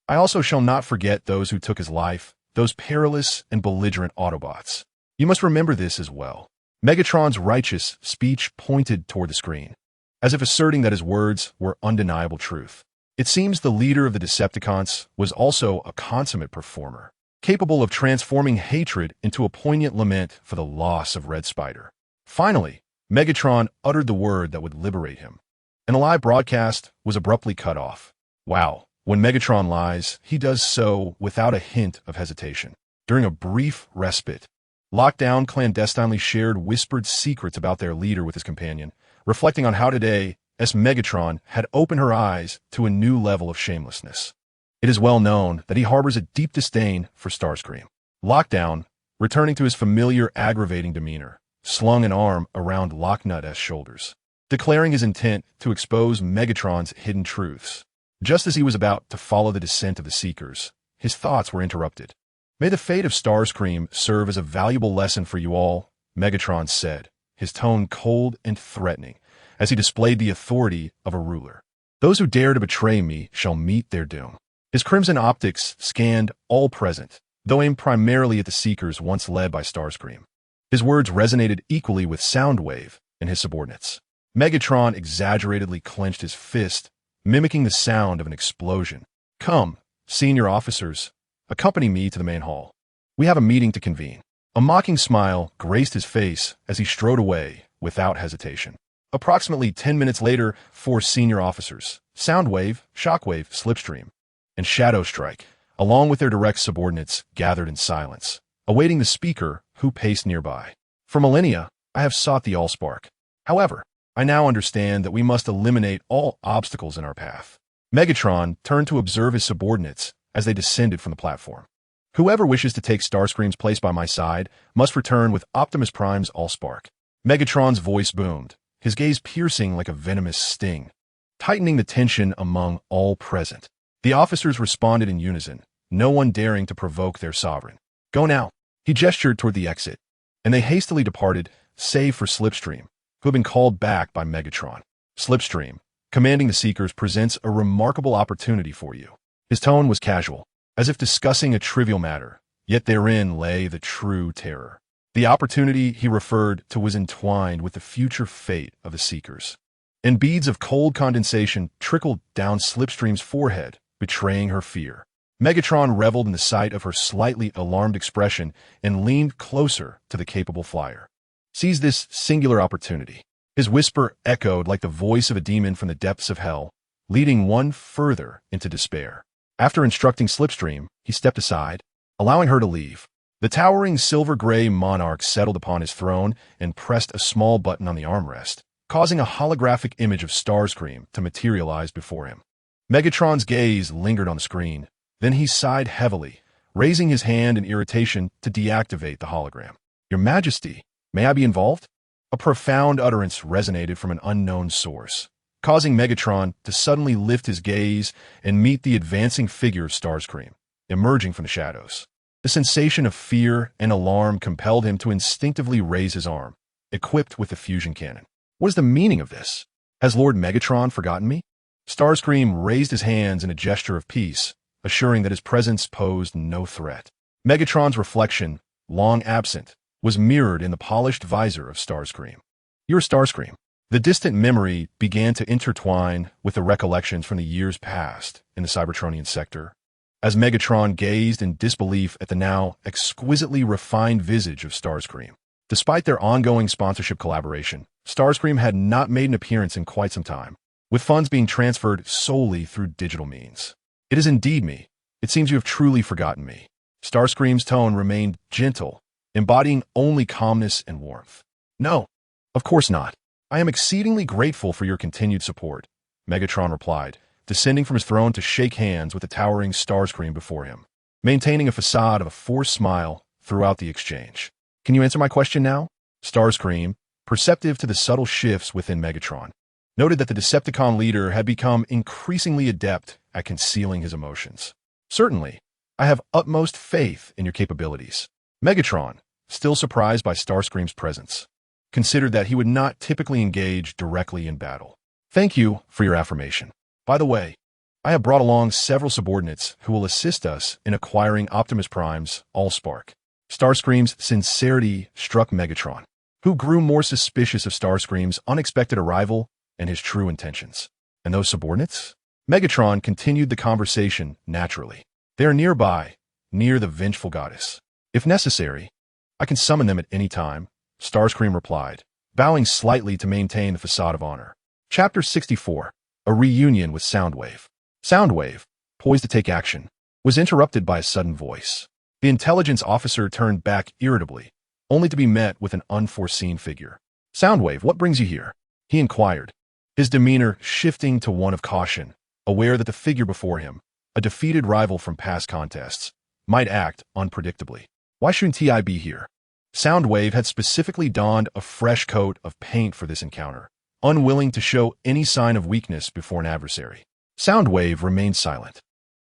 Speaker 1: I also shall not forget those who took his life, those perilous and belligerent Autobots. You must remember this as well. Megatron's righteous speech pointed toward the screen, as if asserting that his words were undeniable truth. It seems the leader of the Decepticons was also a consummate performer, capable of transforming hatred into a poignant lament for the loss of Red Spider. Finally, Megatron uttered the word that would liberate him, and the live broadcast was abruptly cut off. Wow, when Megatron lies, he does so without a hint of hesitation. During a brief respite, Lockdown clandestinely shared whispered secrets about their leader with his companion, reflecting on how today, as Megatron had opened her eyes to a new level of shamelessness. It is well known that he harbors a deep disdain for Starscream. Lockdown, returning to his familiar aggravating demeanor, slung an arm around Locknut's shoulders, declaring his intent to expose Megatron's hidden truths. Just as he was about to follow the descent of the Seekers, his thoughts were interrupted. May the fate of Starscream serve as a valuable lesson for you all, Megatron said, his tone cold and threatening, as he displayed the authority of a ruler. Those who dare to betray me shall meet their doom. His crimson optics scanned all present, though aimed primarily at the Seekers once led by Starscream. His words resonated equally with Soundwave and his subordinates. Megatron exaggeratedly clenched his fist, mimicking the sound of an explosion. Come, senior officers, accompany me to the main hall. We have a meeting to convene. A mocking smile graced his face as he strode away without hesitation. Approximately 10 minutes later, 4 senior officers, Soundwave, Shockwave, Slipstream, and Shadowstrike, along with their direct subordinates, gathered in silence, awaiting the speaker who paced nearby. For millennia, I have sought the Allspark. However, I now understand that we must eliminate all obstacles in our path. Megatron turned to observe his subordinates as they descended from the platform. Whoever wishes to take Starscream's place by my side must return with Optimus Prime's Allspark. Megatron's voice boomed, his gaze piercing like a venomous sting, tightening the tension among all present. The officers responded in unison, no one daring to provoke their sovereign. Go now. He gestured toward the exit, and they hastily departed, save for Slipstream, who had been called back by Megatron. Slipstream, commanding the Seekers, presents a remarkable opportunity for you. His tone was casual, as if discussing a trivial matter, yet therein lay the true terror. The opportunity he referred to was entwined with the future fate of the Seekers. And beads of cold condensation trickled down Slipstream's forehead, betraying her fear. Megatron reveled in the sight of her slightly alarmed expression and leaned closer to the capable flyer. Seize this singular opportunity. His whisper echoed like the voice of a demon from the depths of hell, leading one further into despair. After instructing Slipstream, he stepped aside, allowing her to leave. The towering silver-gray monarch settled upon his throne and pressed a small button on the armrest, causing a holographic image of Starscream to materialize before him. Megatron's gaze lingered on the screen. Then he sighed heavily, raising his hand in irritation to deactivate the hologram. Your Majesty, may I be involved? A profound utterance resonated from an unknown source, causing Megatron to suddenly lift his gaze and meet the advancing figure of Starscream, emerging from the shadows. The sensation of fear and alarm compelled him to instinctively raise his arm, equipped with the fusion cannon. What is the meaning of this? Has Lord Megatron forgotten me? Starscream raised his hands in a gesture of peace, assuring that his presence posed no threat. Megatron's reflection, long absent, was mirrored in the polished visor of Starscream. You're Starscream. The distant memory began to intertwine with the recollections from the years past in the Cybertronian sector, as Megatron gazed in disbelief at the now exquisitely refined visage of Starscream. Despite their ongoing sponsorship collaboration, Starscream had not made an appearance in quite some time, with funds being transferred solely through digital means. It is indeed me. It seems you have truly forgotten me. Starscream's tone remained gentle, embodying only calmness and warmth. No, of course not. I am exceedingly grateful for your continued support, Megatron replied, descending from his throne to shake hands with the towering Starscream before him, maintaining a facade of a forced smile throughout the exchange. Can you answer my question now? Starscream, perceptive to the subtle shifts within Megatron, noted that the Decepticon leader had become increasingly adept at concealing his emotions. Certainly, I have utmost faith in your capabilities. Megatron, still surprised by Starscream's presence, considered that he would not typically engage directly in battle. Thank you for your affirmation. By the way, I have brought along several subordinates who will assist us in acquiring Optimus Prime's Allspark. Starscream's sincerity struck Megatron, who grew more suspicious of Starscream's unexpected arrival and his true intentions. And those subordinates? Megatron continued the conversation naturally. They are nearby, near the vengeful goddess. If necessary, I can summon them at any time, Starscream replied, bowing slightly to maintain the facade of honor. Chapter 64. A reunion with Soundwave. Soundwave, poised to take action, was interrupted by a sudden voice. The intelligence officer turned back irritably, only to be met with an unforeseen figure. Soundwave, what brings you here? He inquired, his demeanor shifting to one of caution, aware that the figure before him, a defeated rival from past contests, might act unpredictably. Why shouldn't I be here? Soundwave had specifically donned a fresh coat of paint for this encounter, unwilling to show any sign of weakness before an adversary. Soundwave remained silent,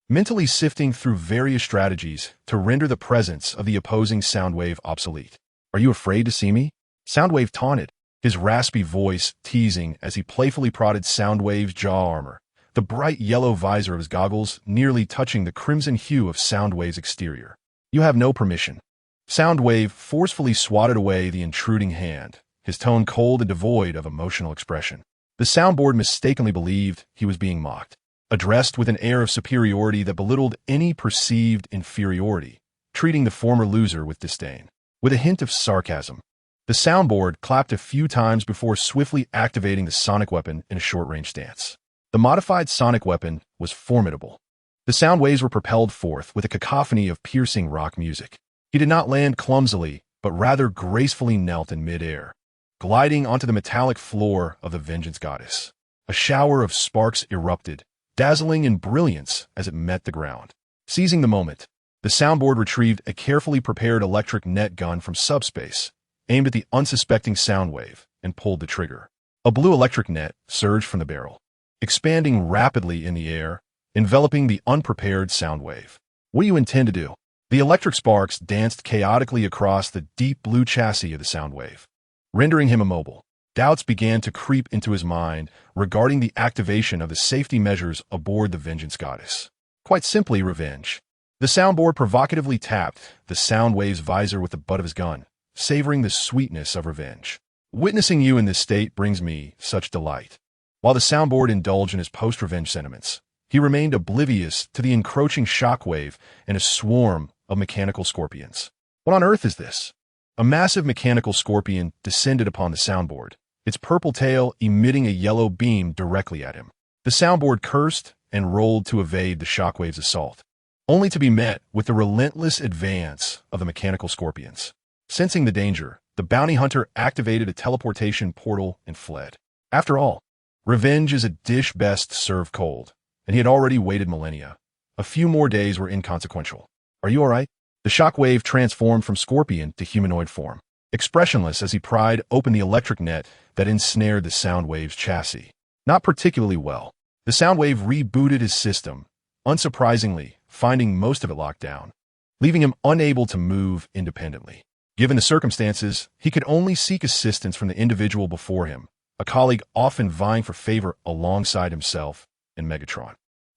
Speaker 1: mentally sifting through various strategies to render the presence of the opposing Soundwave obsolete. Are you afraid to see me? Soundwave taunted, his raspy voice teasing as he playfully prodded Soundwave's jaw armor, the bright yellow visor of his goggles nearly touching the crimson hue of Soundwave's exterior. You have no permission. Soundwave forcefully swatted away the intruding hand, his tone cold and devoid of emotional expression. The soundboard mistakenly believed he was being mocked, addressed with an air of superiority that belittled any perceived inferiority, treating the former loser with disdain. With a hint of sarcasm, The soundboard clapped a few times before swiftly activating the sonic weapon in a short-range stance. The modified sonic weapon was formidable. The sound waves were propelled forth with a cacophony of piercing rock music. He did not land clumsily, but rather gracefully knelt in mid-air, gliding onto the metallic floor of the Vengeance Goddess. A shower of sparks erupted, dazzling in brilliance as it met the ground. Seizing the moment, the soundboard retrieved a carefully prepared electric net gun from subspace, aimed at the unsuspecting sound wave, and pulled the trigger. A blue electric net surged from the barrel, expanding rapidly in the air, enveloping the unprepared sound wave. What do you intend to do? The electric sparks danced chaotically across the deep blue chassis of the sound wave, rendering him immobile. Doubts began to creep into his mind regarding the activation of the safety measures aboard the Vengeance Goddess. Quite simply, revenge. The soundboard provocatively tapped the sound wave's visor with the butt of his gun, savoring the sweetness of revenge. Witnessing you in this state brings me such delight. While the soundboard indulged in his post-revenge sentiments, he remained oblivious to the encroaching shockwave and a swarm of mechanical scorpions. What on earth is this? A massive mechanical scorpion descended upon the soundboard, its purple tail emitting a yellow beam directly at him. The soundboard cursed and rolled to evade the shockwave's assault, only to be met with the relentless advance of the mechanical scorpions. Sensing the danger, the bounty hunter activated a teleportation portal and fled. After all, revenge is a dish best served cold, and he had already waited millennia. A few more days were inconsequential. Are you all right? The shockwave transformed from scorpion to humanoid form, expressionless as he pried open the electric net that ensnared the Soundwave's chassis. Not particularly well. The Soundwave rebooted his system, unsurprisingly finding most of it locked down, leaving him unable to move independently. Given the circumstances, he could only seek assistance from the individual before him, a colleague often vying for favor alongside himself and Megatron.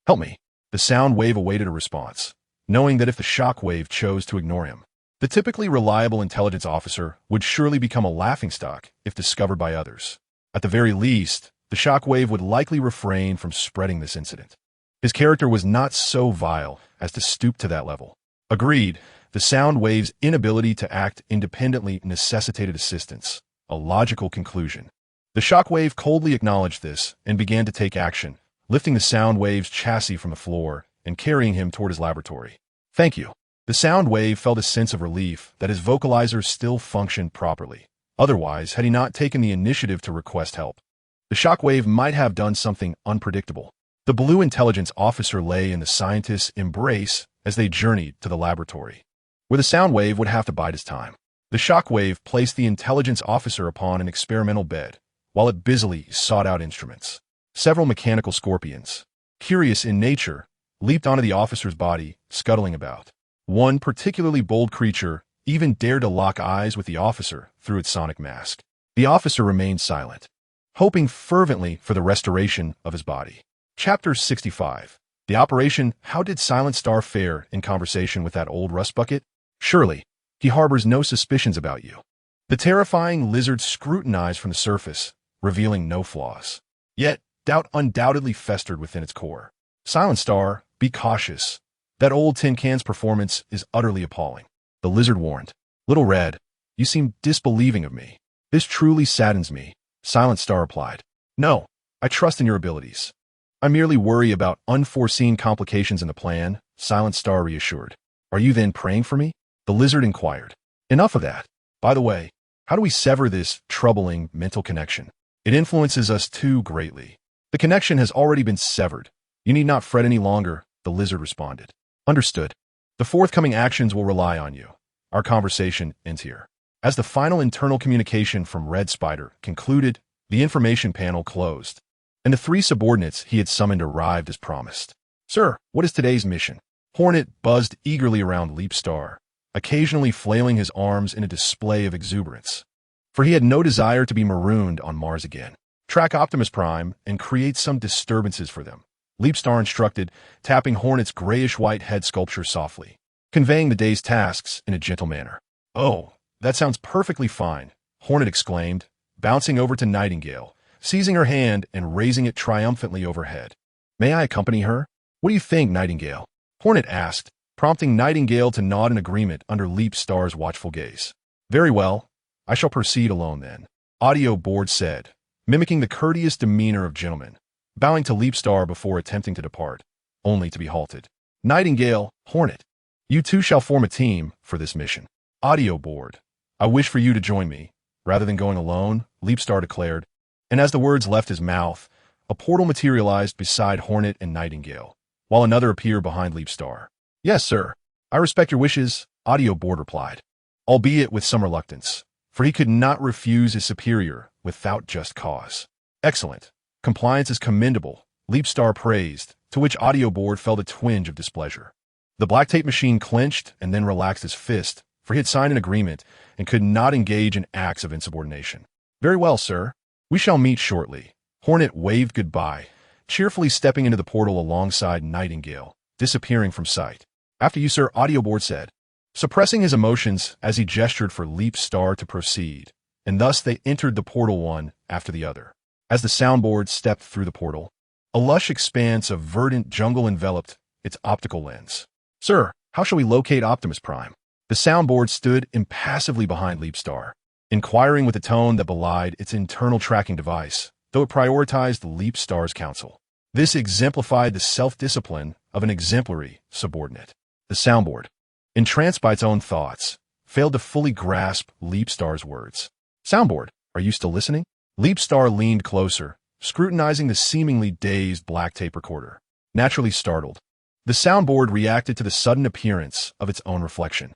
Speaker 1: Help me. The Soundwave awaited a response, knowing that if the shockwave chose to ignore him, the typically reliable intelligence officer would surely become a laughingstock if discovered by others. At the very least, the shockwave would likely refrain from spreading this incident. His character was not so vile as to stoop to that level. Agreed, the Soundwave's inability to act independently necessitated assistance, a logical conclusion. The shockwave coldly acknowledged this and began to take action, lifting the Soundwave's chassis from the floor and carrying him toward his laboratory. Thank you. The Soundwave felt a sense of relief that his vocalizers still functioned properly. Otherwise, had he not taken the initiative to request help, the shockwave might have done something unpredictable. The blue intelligence officer lay in the scientist's embrace as they journeyed to the laboratory, where the Soundwave would have to bide his time. The shockwave placed the intelligence officer upon an experimental bed, while it busily sought out instruments. Several mechanical scorpions, curious in nature, leaped onto the officer's body, scuttling about. One particularly bold creature even dared to lock eyes with the officer through its sonic mask. The officer remained silent, hoping fervently for the restoration of his body. Chapter 65. The operation. How did Silent Star fare in conversation with that old rust bucket? Surely, he harbors no suspicions about you. The terrifying lizard scrutinized from the surface, revealing no flaws. Yet, doubt undoubtedly festered within its core. Silent Star, be cautious. That old tin can's performance is utterly appalling. The lizard warned. Little Red, you seem disbelieving of me. This truly saddens me, Silent Star replied. No, I trust in your abilities. I merely worry about unforeseen complications in the plan, Silent Star reassured. Are you then praying for me? The lizard inquired. Enough of that. By the way, how do we sever this troubling mental connection? It influences us too greatly. The connection has already been severed. You need not fret any longer, the lizard responded. Understood. The forthcoming actions will rely on you. Our conversation ends here. As the final internal communication from Red Spider concluded, the information panel closed, and the three subordinates he had summoned arrived as promised. Sir, what is today's mission? Hornet buzzed eagerly around Leap Star, occasionally flailing his arms in a display of exuberance, for he had no desire to be marooned on Mars again. Track Optimus Prime and create some disturbances for them, Leap Star instructed, tapping Hornet's grayish-white head sculpture softly, conveying the day's tasks in a gentle manner. Oh, that sounds perfectly fine, Hornet exclaimed, bouncing over to Nightingale, seizing her hand and raising it triumphantly overhead. May I accompany her? What do you think, Nightingale? Hornet asked, prompting Nightingale to nod in agreement under Leap Star's watchful gaze. Very well. I shall proceed alone then, audio board said, mimicking the courteous demeanor of gentlemen, bowing to Leapstar before attempting to depart, only to be halted. Nightingale, Hornet, you two shall form a team for this mission. Audio board, I wish for you to join me, rather than going alone, Leapstar declared, and as the words left his mouth, a portal materialized beside Hornet and Nightingale, while another appeared behind Leapstar. Yes, sir. I respect your wishes, audio board replied, albeit with some reluctance, for he could not refuse his superior without just cause. Excellent. Compliance is commendable, Leapstar praised, to which audio board felt a twinge of displeasure. The black tape machine clenched and then relaxed his fist, for he had signed an agreement and could not engage in acts of insubordination. Very well, sir. We shall meet shortly. Hornet waved goodbye, cheerfully stepping into the portal alongside Nightingale, disappearing from sight. After you, sir, audio board said, suppressing his emotions as he gestured for Leapstar to proceed, and thus they entered the portal one after the other. As the soundboard stepped through the portal, a lush expanse of verdant jungle enveloped its optical lens. Sir, how shall we locate Optimus Prime? The soundboard stood impassively behind Leapstar, inquiring with a tone that belied its internal tracking device, though it prioritized Leapstar's counsel. This exemplified the self-discipline of an exemplary subordinate. The soundboard, entranced by its own thoughts, failed to fully grasp Leapstar's words. Soundboard, are you still listening? Leapstar leaned closer, scrutinizing the seemingly dazed black tape recorder. Naturally startled, the soundboard reacted to the sudden appearance of its own reflection.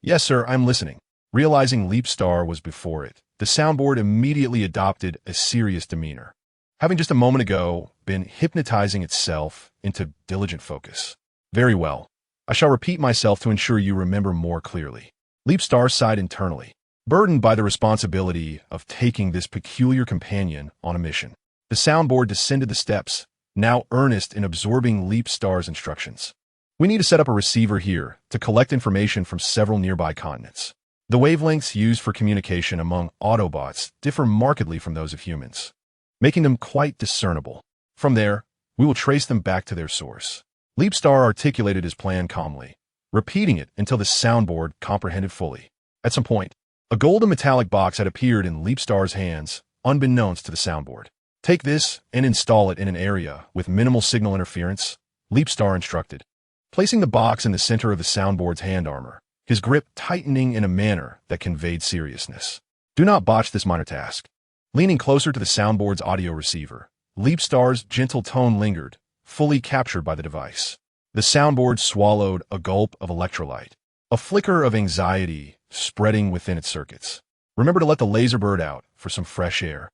Speaker 1: Yes, sir, I'm listening. Realizing Leapstar was before it, the soundboard immediately adopted a serious demeanor, having just a moment ago been hypnotizing itself into diligent focus. Very well. I shall repeat myself to ensure you remember more clearly. Leapstar sighed internally, burdened by the responsibility of taking this peculiar companion on a mission. The soundboard descended the steps, now earnest in absorbing Leapstar's instructions. We need to set up a receiver here to collect information from several nearby continents. The wavelengths used for communication among Autobots differ markedly from those of humans, making them quite discernible. From there, we will trace them back to their source. Leapstar articulated his plan calmly, repeating it until the soundboard comprehended fully. At some point, a golden metallic box had appeared in Leapstar's hands, unbeknownst to the soundboard. Take this and install it in an area with minimal signal interference, Leapstar instructed, placing the box in the center of the soundboard's hand armor, his grip tightening in a manner that conveyed seriousness. Do not botch this minor task. Leaning closer to the soundboard's audio receiver, Leapstar's gentle tone lingered, fully captured by the device. The soundboard swallowed a gulp of electrolyte, a flicker of anxiety spreading within its circuits. Remember to let the laser bird out for some fresh air.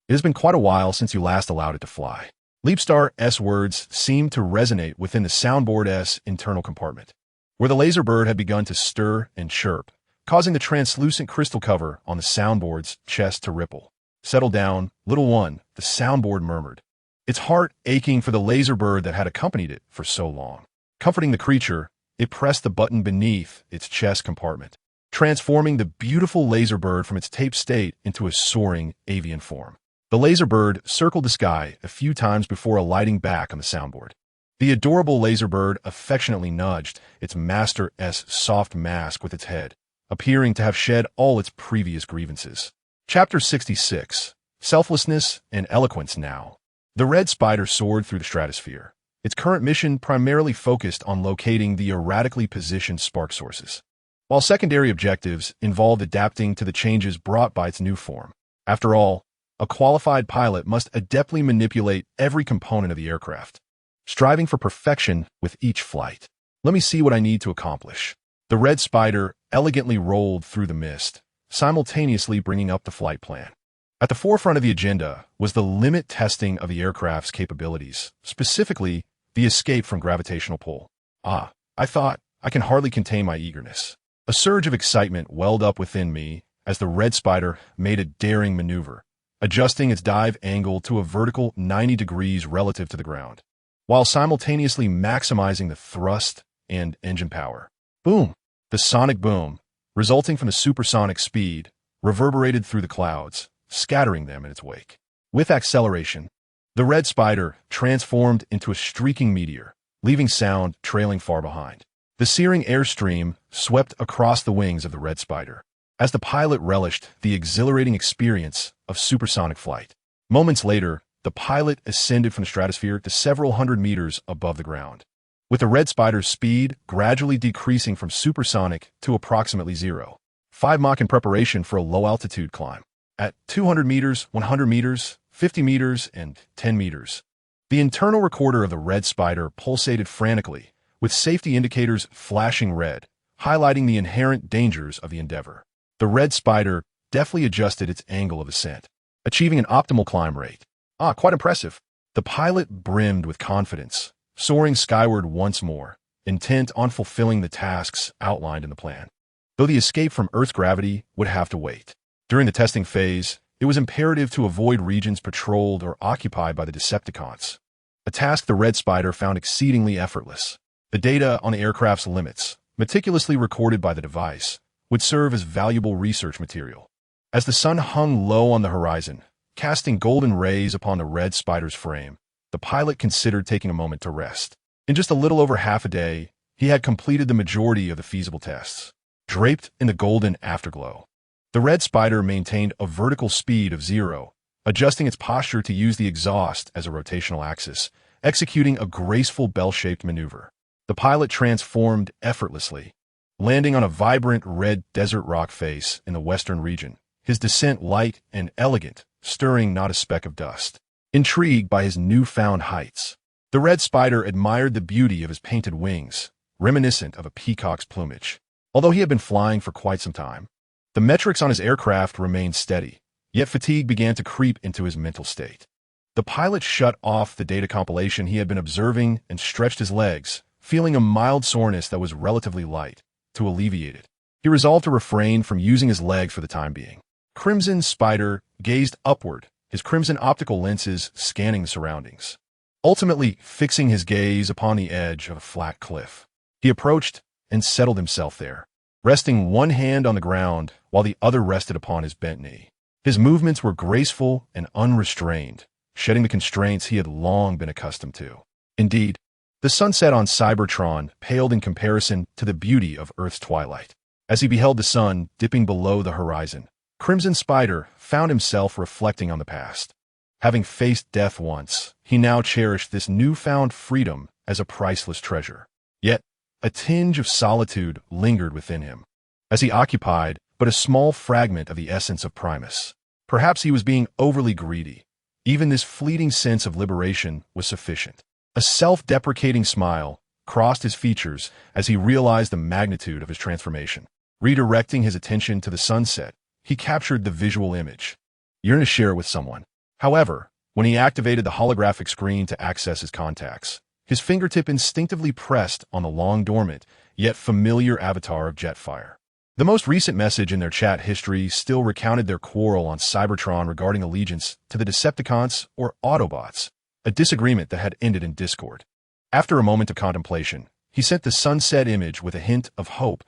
Speaker 1: It has been quite a while since you last allowed it to fly. Leapstar's words seemed to resonate within the soundboard's internal compartment, where the laser bird had begun to stir and chirp, causing the translucent crystal cover on the soundboard's chest to ripple. Settle down, little one, the soundboard murmured, its heart aching for the laser bird that had accompanied it for so long. Comforting the creature, it pressed the button beneath its chest compartment, transforming the beautiful laser bird from its tape state into a soaring avian form. The laser bird circled the sky a few times before alighting back on the soundboard. The adorable laser bird affectionately nudged its master's soft mask with its head, appearing to have shed all its previous grievances. Chapter 66. Selflessness and Eloquence Now. The Red Spider soared through the stratosphere, its current mission primarily focused on locating the erratically positioned spark sources, while secondary objectives involved adapting to the changes brought by its new form. After all, a qualified pilot must adeptly manipulate every component of the aircraft, striving for perfection with each flight. Let me see what I need to accomplish. The Red Spider elegantly rolled through the mist, simultaneously bringing up the flight plan. At the forefront of the agenda was the limit testing of the aircraft's capabilities, specifically the escape from gravitational pull. I thought, I can hardly contain my eagerness. A surge of excitement welled up within me as the Red Spider made a daring maneuver, adjusting its dive angle to a vertical 90 degrees relative to the ground, while simultaneously maximizing the thrust and engine power. Boom! The sonic boom, resulting from the supersonic speed, reverberated through the clouds, scattering them in its wake. With acceleration, the Red Spider transformed into a streaking meteor, leaving sound trailing far behind. The searing airstream swept across the wings of the Red Spider, as the pilot relished the exhilarating experience of supersonic flight. Moments later, the pilot ascended from the stratosphere to several hundred meters above the ground, with the Red Spider's speed gradually decreasing from supersonic to approximately 0.5 Mach in preparation for a low-altitude climb. At 200 meters, 100 meters, 50 meters, and 10 meters, the internal recorder of the Red Spider pulsated frantically, with safety indicators flashing red, highlighting the inherent dangers of the endeavor. The Red Spider deftly adjusted its angle of ascent, achieving an optimal climb rate. Quite impressive. The pilot brimmed with confidence, soaring skyward once more, intent on fulfilling the tasks outlined in the plan. Though the escape from Earth's gravity would have to wait. During the testing phase, it was imperative to avoid regions patrolled or occupied by the Decepticons, a task the Red Spider found exceedingly effortless. The data on the aircraft's limits, meticulously recorded by the device, would serve as valuable research material. As the sun hung low on the horizon, casting golden rays upon the Red Spider's frame, the pilot considered taking a moment to rest. In just a little over half a day, he had completed the majority of the feasible tests. Draped in the golden afterglow, the Red Spider maintained a vertical speed of 0, adjusting its posture to use the exhaust as a rotational axis, executing a graceful bell-shaped maneuver. The pilot transformed effortlessly, landing on a vibrant red desert rock face in the western region, his descent light and elegant, stirring not a speck of dust. Intrigued by his newfound heights, the Red Spider admired the beauty of his painted wings, reminiscent of a peacock's plumage. Although he had been flying for quite some time, the metrics on his aircraft remained steady, yet fatigue began to creep into his mental state. The pilot shut off the data compilation he had been observing and stretched his legs, feeling a mild soreness that was relatively light. To alleviate it, he resolved to refrain from using his legs for the time being. Crimson Spider gazed upward, his crimson optical lenses scanning the surroundings. Ultimately, fixing his gaze upon the edge of a flat cliff, he approached and settled himself there, resting one hand on the ground while the other rested upon his bent knee. His movements were graceful and unrestrained, shedding the constraints he had long been accustomed to. Indeed, the sunset on Cybertron paled in comparison to the beauty of Earth's twilight. As he beheld the sun dipping below the horizon, Crimson Spider found himself reflecting on the past. Having faced death once, he now cherished this newfound freedom as a priceless treasure. Yet, a tinge of solitude lingered within him, as he occupied but a small fragment of the essence of Primus. Perhaps he was being overly greedy. Even this fleeting sense of liberation was sufficient. A self-deprecating smile crossed his features as he realized the magnitude of his transformation. Redirecting his attention to the sunset, he captured the visual image, yearning to share it with someone. However, when he activated the holographic screen to access his contacts, his fingertip instinctively pressed on the long-dormant, yet familiar avatar of Jetfire. The most recent message in their chat history still recounted their quarrel on Cybertron regarding allegiance to the Decepticons or Autobots, a disagreement that had ended in discord. After a moment of contemplation, he sent the sunset image with a hint of hope,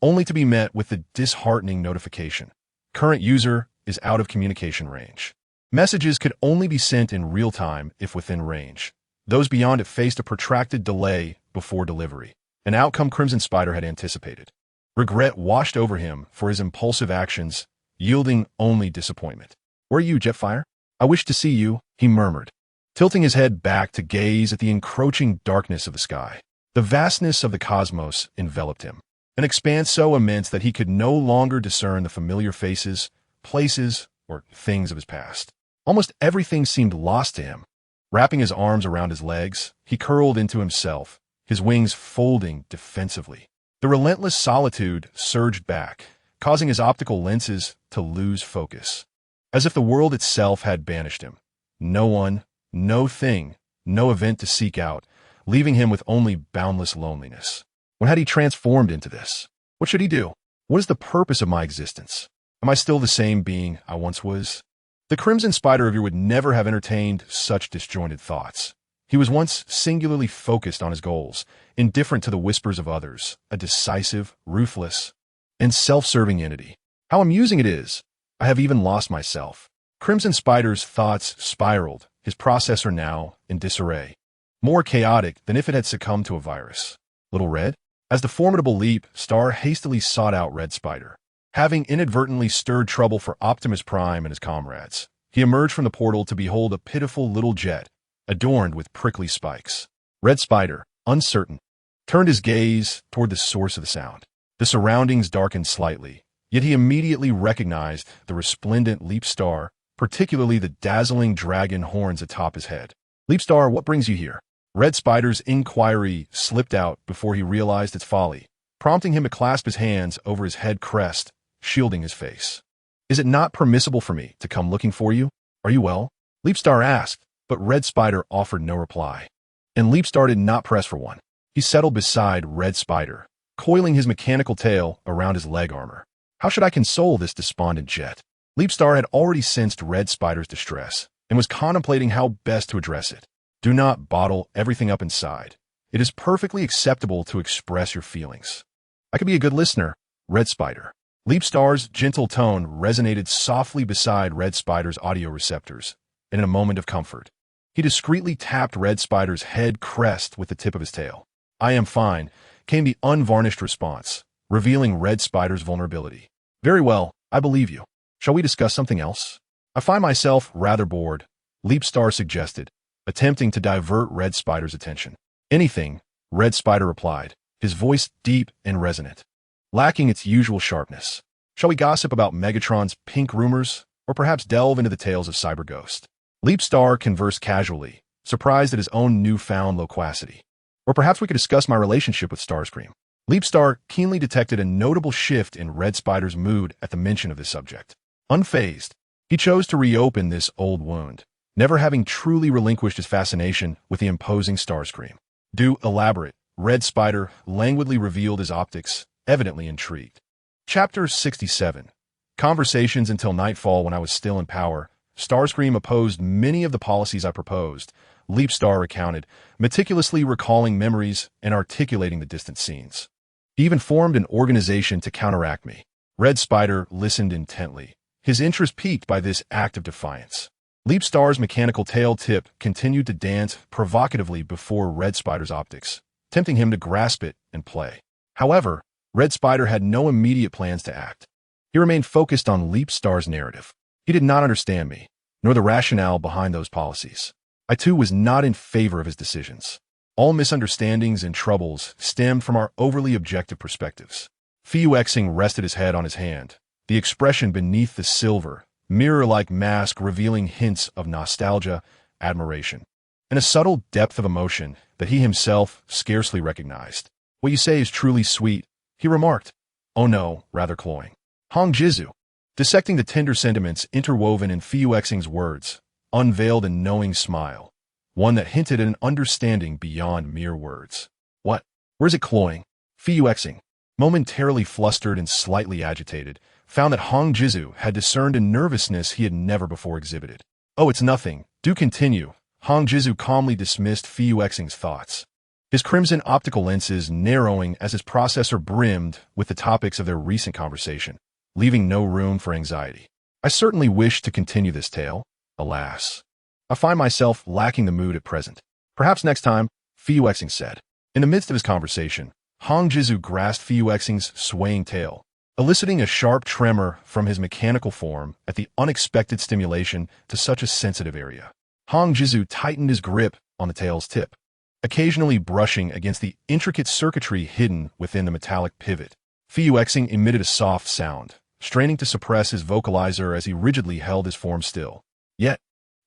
Speaker 1: only to be met with the disheartening notification. Current user is out of communication range. Messages could only be sent in real time if within range. Those beyond it faced a protracted delay before delivery, an outcome Crimson Spider had anticipated. Regret washed over him for his impulsive actions, yielding only disappointment. "Where are you, Jetfire? I wish to see you," he murmured, tilting his head back to gaze at the encroaching darkness of the sky. The vastness of the cosmos enveloped him, an expanse so immense that he could no longer discern the familiar faces, places, or things of his past. Almost everything seemed lost to him. Wrapping his arms around his legs, he curled into himself, his wings folding defensively. The relentless solitude surged back, causing his optical lenses to lose focus, as if the world itself had banished him. No one, no thing, no event to seek out, leaving him with only boundless loneliness. When had he transformed into this? What should he do? What is the purpose of my existence? Am I still the same being I once was? The Crimson Spider of you would never have entertained such disjointed thoughts. He was once singularly focused on his goals, indifferent to the whispers of others, a decisive, ruthless, and self-serving entity. How amusing it is! I have even lost myself. Crimson Spider's thoughts spiraled, his processor now in disarray, more chaotic than if it had succumbed to a virus. Little Red? As the formidable leap, Star hastily sought out Red Spider. Having inadvertently stirred trouble for Optimus Prime and his comrades, he emerged from the portal to behold a pitiful little jet, adorned with prickly spikes. Red Spider, uncertain, turned his gaze toward the source of the sound. The surroundings darkened slightly, yet he immediately recognized the resplendent Leap Star, particularly the dazzling dragon horns atop his head. Leap Star, what brings you here? Red Spider's inquiry slipped out before he realized its folly, prompting him to clasp his hands over his head crest, shielding his face. Is it not permissible for me to come looking for you? Are you well? Leap Star asked, but Red Spider offered no reply. And Leap Star did not press for one. He settled beside Red Spider, coiling his mechanical tail around his leg armor. How should I console this despondent jet? Leap Star had already sensed Red Spider's distress and was contemplating how best to address it. Do not bottle everything up inside. It is perfectly acceptable to express your feelings. I could be a good listener, Red Spider. Leap Star's gentle tone resonated softly beside Red Spider's audio receptors, and in a moment of comfort, he discreetly tapped Red Spider's head crest with the tip of his tail. I am fine, came the unvarnished response, revealing Red Spider's vulnerability. Very well, I believe you. Shall we discuss something else? I find myself rather bored, Leap Star suggested, attempting to divert Red Spider's attention. Anything, Red Spider replied, his voice deep and resonant, lacking its usual sharpness. Shall we gossip about Megatron's pink rumors, or perhaps delve into the tales of Cyberghost? Leap Star conversed casually, surprised at his own newfound loquacity. Or perhaps we could discuss my relationship with Starscream. Leap Star keenly detected a notable shift in Red Spider's mood at the mention of this subject. Unfazed, he chose to reopen this old wound, never having truly relinquished his fascination with the imposing Starscream. Do elaborate, Red Spider languidly revealed his optics, evidently intrigued. Chapter 67. Conversations until nightfall. When I was still in power, Starscream opposed many of the policies I proposed, Leap Star recounted, meticulously recalling memories and articulating the distant scenes. He even formed an organization to counteract me. Red Spider listened intently, his interest piqued by this act of defiance. Leap Star's mechanical tail tip continued to dance provocatively before Red Spider's optics, tempting him to grasp it and play. However, Red Spider had no immediate plans to act. He remained focused on Leap Star's narrative. He did not understand me, nor the rationale behind those policies. I too was not in favor of his decisions. All misunderstandings and troubles stemmed from our overly objective perspectives. Fuexing rested his head on his hand, the expression beneath the silver, mirror-like mask revealing hints of nostalgia, admiration, and a subtle depth of emotion that he himself scarcely recognized. What you say is truly sweet, he remarked. Oh no, rather cloying. Hong Jizu, dissecting the tender sentiments interwoven in Fuexing's words, unveiled a knowing smile, one that hinted at an understanding beyond mere words. What? Where's it cloying? Fuexing, momentarily flustered and slightly agitated, found that Hong Jizu had discerned a nervousness he had never before exhibited. Oh, it's nothing. Do continue. Hong Jizu calmly dismissed Fuexing's thoughts, his crimson optical lenses narrowing as his processor brimmed with the topics of their recent conversation, leaving no room for anxiety. I certainly wish to continue this tale. Alas, I find myself lacking the mood at present. Perhaps next time, Fuexing said. In the midst of his conversation, Hong Jizu grasped Fuexing's swaying tail, eliciting a sharp tremor from his mechanical form at the unexpected stimulation to such a sensitive area. Hong Jizu tightened his grip on the tail's tip, occasionally brushing against the intricate circuitry hidden within the metallic pivot. Fuexing emitted a soft sound, straining to suppress his vocalizer as he rigidly held his form still. Yet,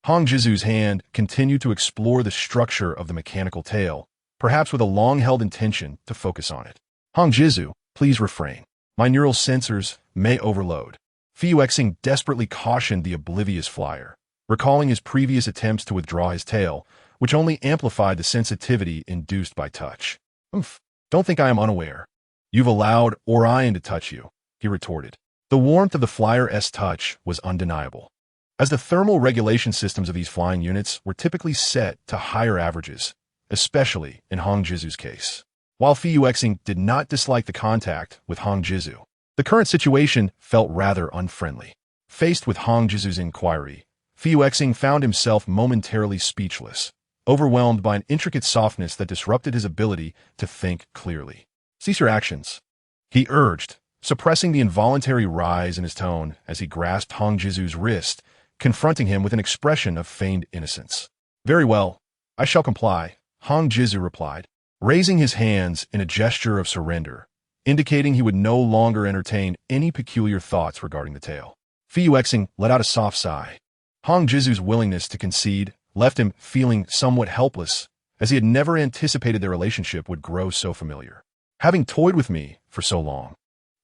Speaker 1: Hong Jizu's hand continued to explore the structure of the mechanical tail, perhaps with a long-held intention to focus on it. Hong Jizu, please refrain. My neural sensors may overload. Fuexing desperately cautioned the oblivious flyer, recalling his previous attempts to withdraw his tail, which only amplified the sensitivity induced by touch. Don't think I am unaware. You've allowed Orion to touch you, he retorted. The warmth of the Flyer-S touch was undeniable, as the thermal regulation systems of these flying units were typically set to higher averages, especially in Hong Jizu's case. While Fuexing did not dislike the contact with Hong Jizu, the current situation felt rather unfriendly. Faced with Hong Jizu's inquiry, Fuexing found himself momentarily speechless, overwhelmed by an intricate softness that disrupted his ability to think clearly. Cease your actions, he urged, suppressing the involuntary rise in his tone as he grasped Hong Jizu's wrist, confronting him with an expression of feigned innocence. "Very well, I shall comply," Hong Jizu replied, raising his hands in a gesture of surrender, indicating he would no longer entertain any peculiar thoughts regarding the tale. Fu Yuexing let out a soft sigh. Hong Jizu's willingness to concede left him feeling somewhat helpless, as he had never anticipated their relationship would grow so familiar. "Having toyed with me for so long,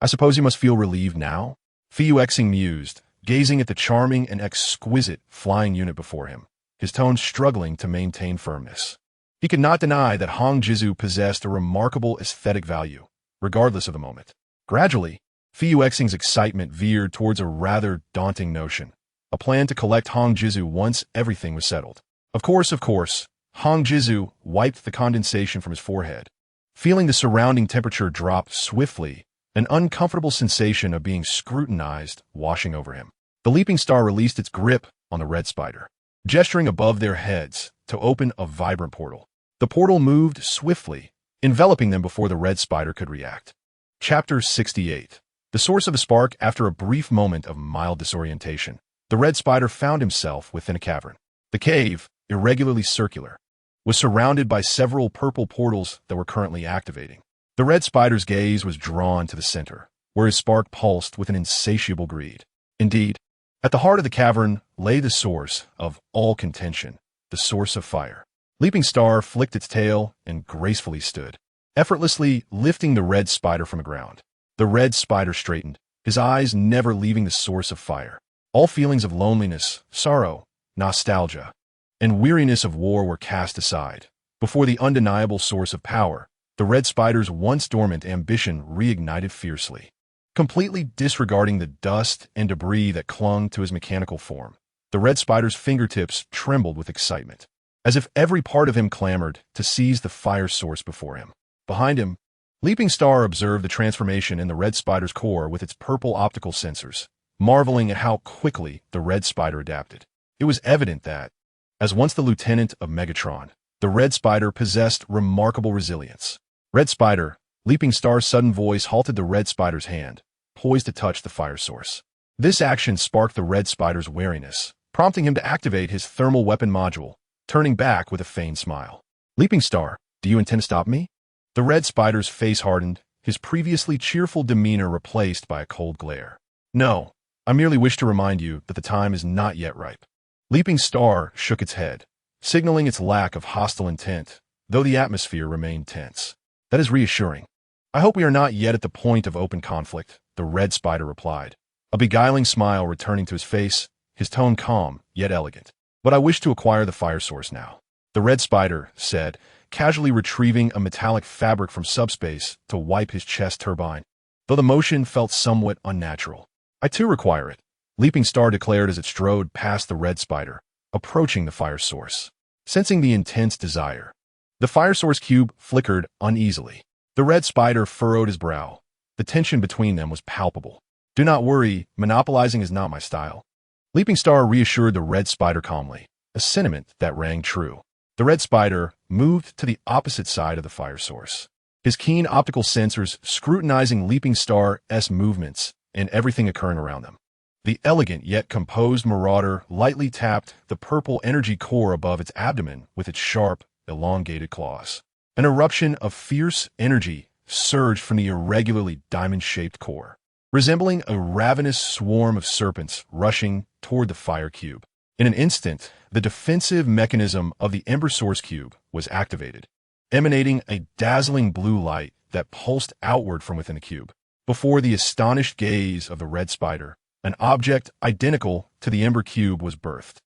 Speaker 1: I suppose you must feel relieved now?" Fu Yuexing mused, gazing at the charming and exquisite flying unit before him, his tone struggling to maintain firmness. He could not deny that Hong Jizu possessed a remarkable aesthetic value, regardless of the moment. Gradually, Fu Yuexing's excitement veered towards a rather daunting notion, a plan to collect Hong Jizu once everything was settled. Of course, Hong Jizu wiped the condensation from his forehead, feeling the surrounding temperature drop swiftly, an uncomfortable sensation of being scrutinized washing over him. The leaping star released its grip on the red spider, gesturing above their heads to open a vibrant portal. The portal moved swiftly, enveloping them before the red spider could react. Chapter 68. The source of the spark. After a brief moment of mild disorientation, the red spider found himself within a cavern. The cave, irregularly circular, was surrounded by several purple portals that were currently activating. The red spider's gaze was drawn to the center, where his spark pulsed with an insatiable greed. Indeed, at the heart of the cavern lay the source of all contention, the source of fire. Leaping Star flicked its tail and gracefully stood, effortlessly lifting the red spider from the ground. The red spider straightened, his eyes never leaving the source of fire. All feelings of loneliness, sorrow, nostalgia, and weariness of war were cast aside. Before the undeniable source of power, the red spider's once dormant ambition reignited fiercely. Completely disregarding the dust and debris that clung to his mechanical form, the red spider's fingertips trembled with excitement, as if every part of him clamored to seize the fire source before him. Behind him, Leaping Star observed the transformation in the red spider's core with its purple optical sensors, marveling at how quickly the red spider adapted. It was evident that, as once the lieutenant of Megatron, the red spider possessed remarkable resilience. "Red Spider," Leaping Star's sudden voice halted the red spider's hand, poised to touch the fire source. This action sparked the red spider's wariness, prompting him to activate his thermal weapon module, turning back with a feigned smile. "Leaping Star, do you intend to stop me?" The red spider's face hardened, his previously cheerful demeanor replaced by a cold glare. "No, I merely wish to remind you that the time is not yet ripe." Leaping Star shook its head, signaling its lack of hostile intent, though the atmosphere remained tense. "That is reassuring. I hope we are not yet at the point of open conflict," the red spider replied, a beguiling smile returning to his face, his tone calm yet elegant. "But I wish to acquire the fire source now," the red spider said, casually retrieving a metallic fabric from subspace to wipe his chest turbine, though the motion felt somewhat unnatural. "I too require it," Leaping Star declared as it strode past the red spider, approaching the fire source. Sensing the intense desire, the fire source cube flickered uneasily. The red spider furrowed his brow. The tension between them was palpable. "Do not worry, monopolizing is not my style," Leaping Star reassured the red spider calmly, a sentiment that rang true. The red spider moved to the opposite side of the fire source, his keen optical sensors scrutinizing Leaping Star's movements and everything occurring around them. The elegant yet composed marauder lightly tapped the purple energy core above its abdomen with its sharp, elongated claws. An eruption of fierce energy surged from the irregularly diamond-shaped core, resembling a ravenous swarm of serpents rushing toward the fire cube. In an instant, the defensive mechanism of the Ember Source Cube was activated, emanating a dazzling blue light that pulsed outward from within the cube. Before the astonished gaze of the red spider, an object identical to the Ember Cube was birthed.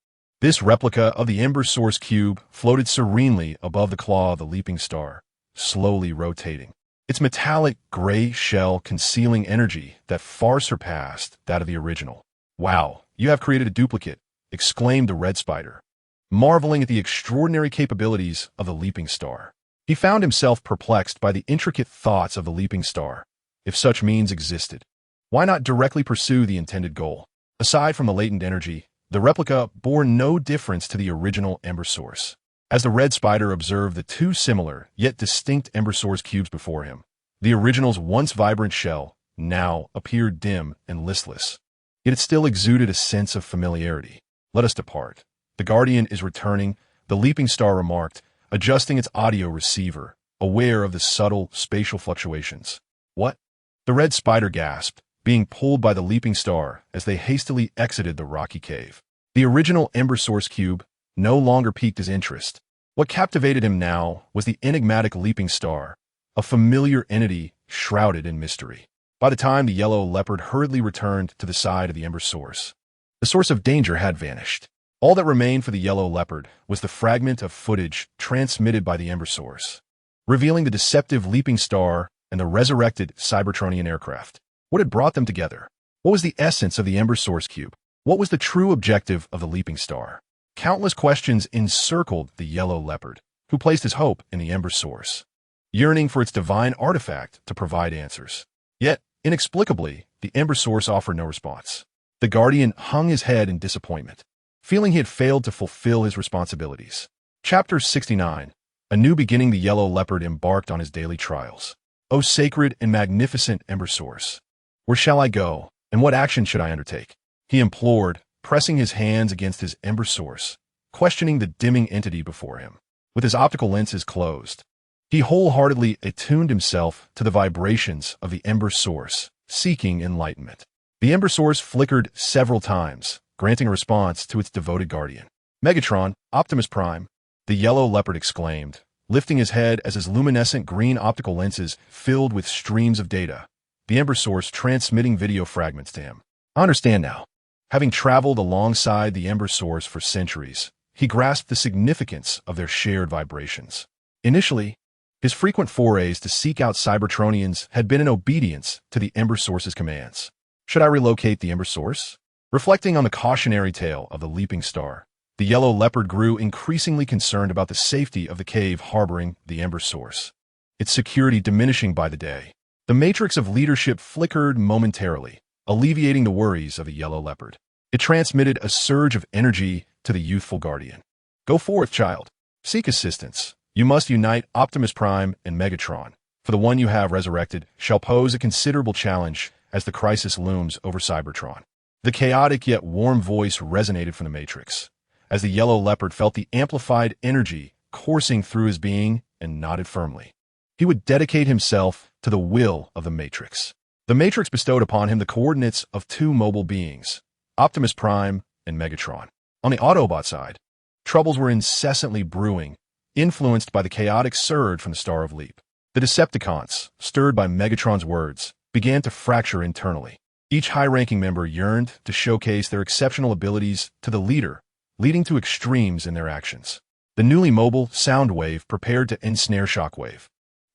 Speaker 1: This replica of the Ember Source Cube floated serenely above the claw of the Leaping Star, slowly rotating, its metallic gray shell concealing energy that far surpassed that of the original. "Wow, you have created a duplicate," exclaimed the red spider, marveling at the extraordinary capabilities of the Leaping Star. He found himself perplexed by the intricate thoughts of the Leaping Star. If such means existed, why not directly pursue the intended goal? Aside from the latent energy, the replica bore no difference to the original Ember Source. As the red spider observed the two similar yet distinct Ember Source cubes before him, the original's once vibrant shell now appeared dim and listless. Yet it still exuded a sense of familiarity. "Let us depart. The Guardian is returning," the leaping star remarked, adjusting its audio receiver, aware of the subtle spatial fluctuations. "What?" The red spider gasped, being pulled by the leaping star as they hastily exited the rocky cave. The original Ember Source cube no longer piqued his interest. What captivated him now was the enigmatic leaping star, a familiar entity shrouded in mystery. By the time the yellow leopard hurriedly returned to the side of the Ember Source, the source of danger had vanished. All that remained for the yellow leopard was the fragment of footage transmitted by the Ember Source, revealing the deceptive leaping star and the resurrected Cybertronian aircraft. What had brought them together? What was the essence of the Ember Source cube? What was the true objective of the leaping star? Countless questions encircled the yellow leopard, who placed his hope in the Ember Source, yearning for its divine artifact to provide answers. Yet, inexplicably, the Ember Source offered no response. The Guardian hung his head in disappointment, feeling he had failed to fulfill his responsibilities. Chapter 69. A new beginning. The yellow leopard embarked on his daily trials. "O sacred and magnificent Ember Source, where shall I go, and what action should I undertake?" he implored, pressing his hands against his Ember Source, questioning the dimming entity before him. With his optical lenses closed, he wholeheartedly attuned himself to the vibrations of the Ember Source, seeking enlightenment. The Ember Source flickered several times, granting a response to its devoted guardian. "Megatron, Optimus Prime," the yellow leopard exclaimed, lifting his head as his luminescent green optical lenses filled with streams of data, the Ember Source transmitting video fragments to him. "I understand now." Having traveled alongside the Ember Source for centuries, he grasped the significance of their shared vibrations. Initially, his frequent forays to seek out Cybertronians had been in obedience to the Ember Source's commands. Should I relocate the Ember Source? Reflecting on the cautionary tale of the leaping star, the yellow leopard grew increasingly concerned about the safety of the cave harboring the Ember Source, its security diminishing by the day. The matrix of leadership flickered momentarily, alleviating the worries of the yellow leopard. It transmitted a surge of energy to the youthful guardian. "Go forth, child. Seek assistance. You must unite Optimus Prime and Megatron, for the one you have resurrected shall pose a considerable challenge as the crisis looms over Cybertron." The chaotic yet warm voice resonated from the matrix, as the yellow leopard felt the amplified energy coursing through his being and nodded firmly. He would dedicate himself to the will of the matrix. The matrix bestowed upon him the coordinates of two mobile beings, Optimus Prime and Megatron. On the Autobot side, troubles were incessantly brewing, influenced by the chaotic surge from the Star of Leap. The Decepticons, stirred by Megatron's words, began to fracture internally. Each high-ranking member yearned to showcase their exceptional abilities to the leader, leading to extremes in their actions. The newly mobile Soundwave prepared to ensnare Shockwave.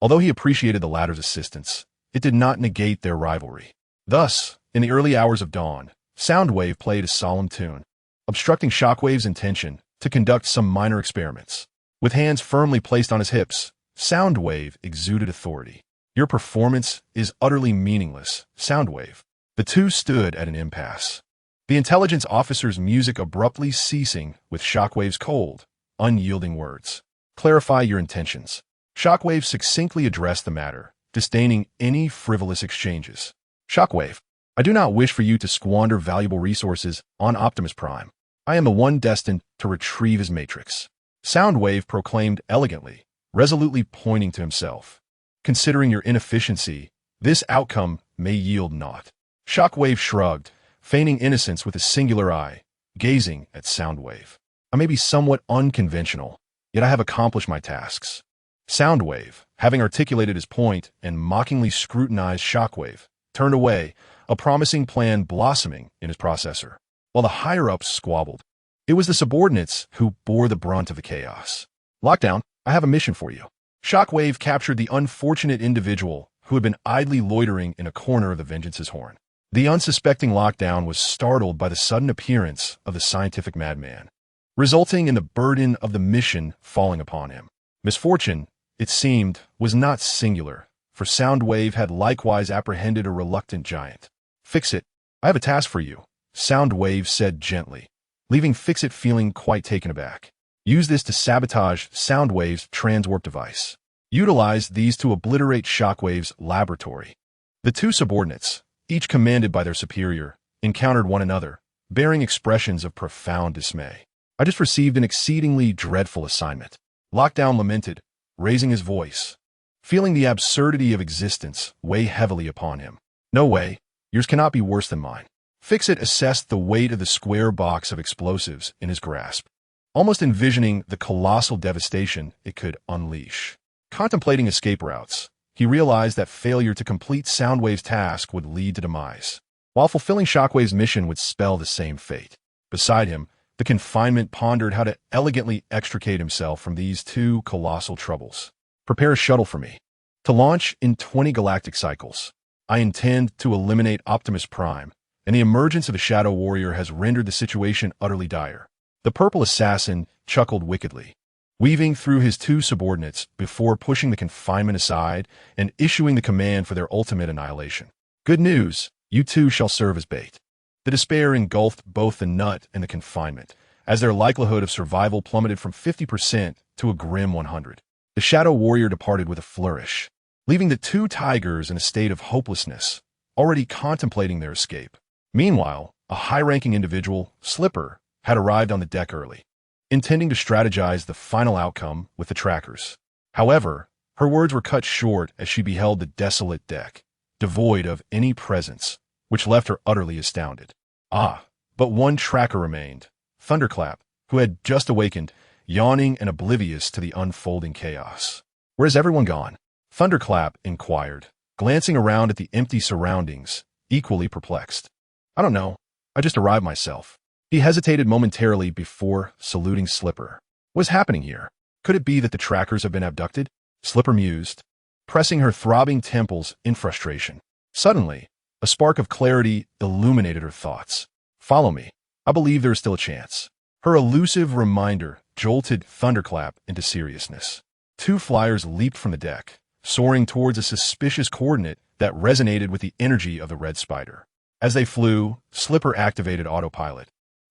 Speaker 1: Although he appreciated the latter's assistance, it did not negate their rivalry. Thus, in the early hours of dawn, Soundwave played a solemn tune, obstructing Shockwave's intention to conduct some minor experiments. With hands firmly placed on his hips, Soundwave exuded authority. "Your performance is utterly meaningless, Soundwave." The two stood at an impasse, the intelligence officer's music abruptly ceasing with Shockwave's cold, unyielding words. "Clarify your intentions." Shockwave succinctly addressed the matter, disdaining any frivolous exchanges. "Shockwave, I do not wish for you to squander valuable resources on Optimus Prime. I am the one destined to retrieve his matrix." Soundwave proclaimed elegantly, resolutely pointing to himself. "Considering your inefficiency, this outcome may yield naught." Shockwave shrugged, feigning innocence with a singular eye, gazing at Soundwave. "I may be somewhat unconventional, yet I have accomplished my tasks." Soundwave, having articulated his point and mockingly scrutinized Shockwave, turned away, a promising plan blossoming in his processor, while the higher-ups squabbled. It was the subordinates who bore the brunt of the chaos. "Lockdown, I have a mission for you." Shockwave captured the unfortunate individual who had been idly loitering in a corner of the Vengeance's Horn. The unsuspecting Lockdown was startled by the sudden appearance of the scientific madman, resulting in the burden of the mission falling upon him. Misfortune, it seemed, was not singular, for Soundwave had likewise apprehended a reluctant giant. "Fix-It, I have a task for you," Soundwave said gently, leaving Fix-It feeling quite taken aback. "Use this to sabotage Soundwave's transwarp device. Utilize these to obliterate Shockwave's laboratory." The two subordinates, each commanded by their superior, encountered one another, bearing expressions of profound dismay. I just received an exceedingly dreadful assignment. Lockdown lamented, raising his voice, feeling the absurdity of existence weigh heavily upon him. No way, yours cannot be worse than mine. Fixit assessed the weight of the square box of explosives in his grasp, almost envisioning the colossal devastation it could unleash. Contemplating escape routes, he realized that failure to complete Soundwave's task would lead to demise, while fulfilling Shockwave's mission would spell the same fate. Beside him, the confinement pondered how to elegantly extricate himself from these two colossal troubles. Prepare a shuttle for me. To launch in 20 galactic cycles. I intend to eliminate Optimus Prime, and the emergence of the Shadow Warrior has rendered the situation utterly dire. The purple assassin chuckled wickedly, weaving through his two subordinates before pushing the confinement aside and issuing the command for their ultimate annihilation. Good news, you two shall serve as bait. The despair engulfed both the nut and the confinement, as their likelihood of survival plummeted from 50% to a grim 100. The Shadow Warrior departed with a flourish, leaving the two tigers in a state of hopelessness, already contemplating their escape. Meanwhile, a high-ranking individual, Slipper, had arrived on the deck early, intending to strategize the final outcome with the trackers. However, her words were cut short as she beheld the desolate deck, devoid of any presence, which left her utterly astounded. But one tracker remained, Thunderclap, who had just awakened, yawning and oblivious to the unfolding chaos. Where's everyone gone? Thunderclap inquired, glancing around at the empty surroundings, equally perplexed. I don't know. I just arrived myself. He hesitated momentarily before saluting Slipper. What's happening here? Could it be that the trackers have been abducted? Slipper mused, pressing her throbbing temples in frustration. Suddenly, a spark of clarity illuminated her thoughts. Follow me. I believe there is still a chance. Her elusive reminder jolted Thunderclap into seriousness. Two flyers leaped from the deck, soaring towards a suspicious coordinate that resonated with the energy of the Red Spider. As they flew, Slipper activated autopilot,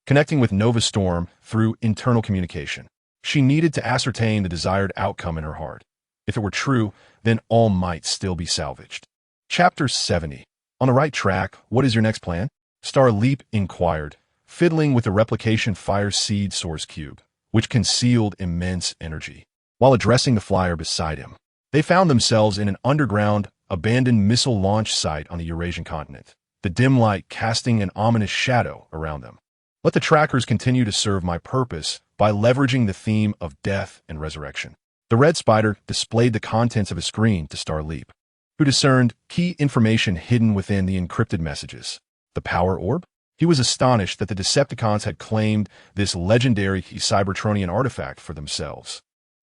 Speaker 1: connecting with Nova Storm through internal communication. She needed to ascertain the desired outcome in her heart. If it were true, then all might still be salvaged. Chapter 70. On the right track, what is your next plan? Starleap inquired, fiddling with the replication fire seed source cube, which concealed immense energy. While addressing the flyer beside him, they found themselves in an underground, abandoned missile launch site on the Eurasian continent, the dim light casting an ominous shadow around them. Let the trackers continue to serve my purpose by leveraging the theme of death and resurrection. The Red Spider displayed the contents of a screen to Starleap, who discerned key information hidden within the encrypted messages. The power orb? He was astonished that the Decepticons had claimed this legendary Cybertronian artifact for themselves.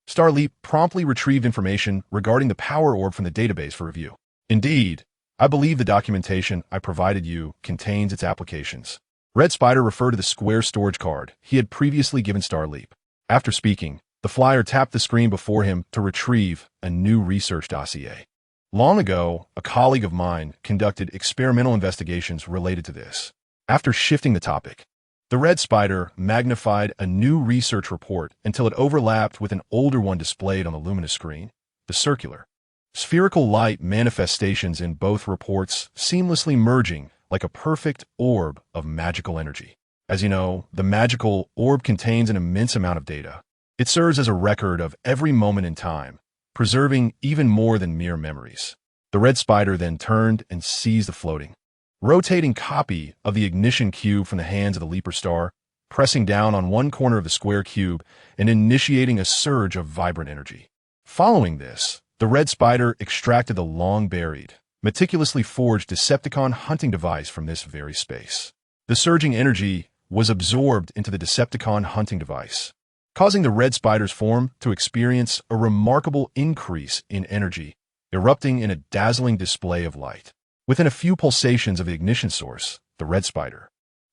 Speaker 1: Starleap promptly retrieved information regarding the power orb from the database for review. Indeed, I believe the documentation I provided you contains its applications. Red Spider referred to the square storage card he had previously given Starleap. After speaking, the flyer tapped the screen before him to retrieve a new research dossier. Long ago, a colleague of mine conducted experimental investigations related to this. After shifting the topic, the Red Spider magnified a new research report until it overlapped with an older one displayed on the luminous screen. The circular, spherical light manifestations in both reports seamlessly merging like a perfect orb of magical energy. As you know, the magical orb contains an immense amount of data. It serves as a record of every moment in time, preserving even more than mere memories. The Red Spider then turned and seized the floating, rotating copy of the ignition cube from the hands of the Leaper Star, pressing down on one corner of the square cube and initiating a surge of vibrant energy. Following this, the Red Spider extracted the long-buried, meticulously forged Decepticon hunting device from this very space. The surging energy was absorbed into the Decepticon hunting device, causing the Red Spider's form to experience a remarkable increase in energy, erupting in a dazzling display of light. Within a few pulsations of the ignition source, the Red Spider,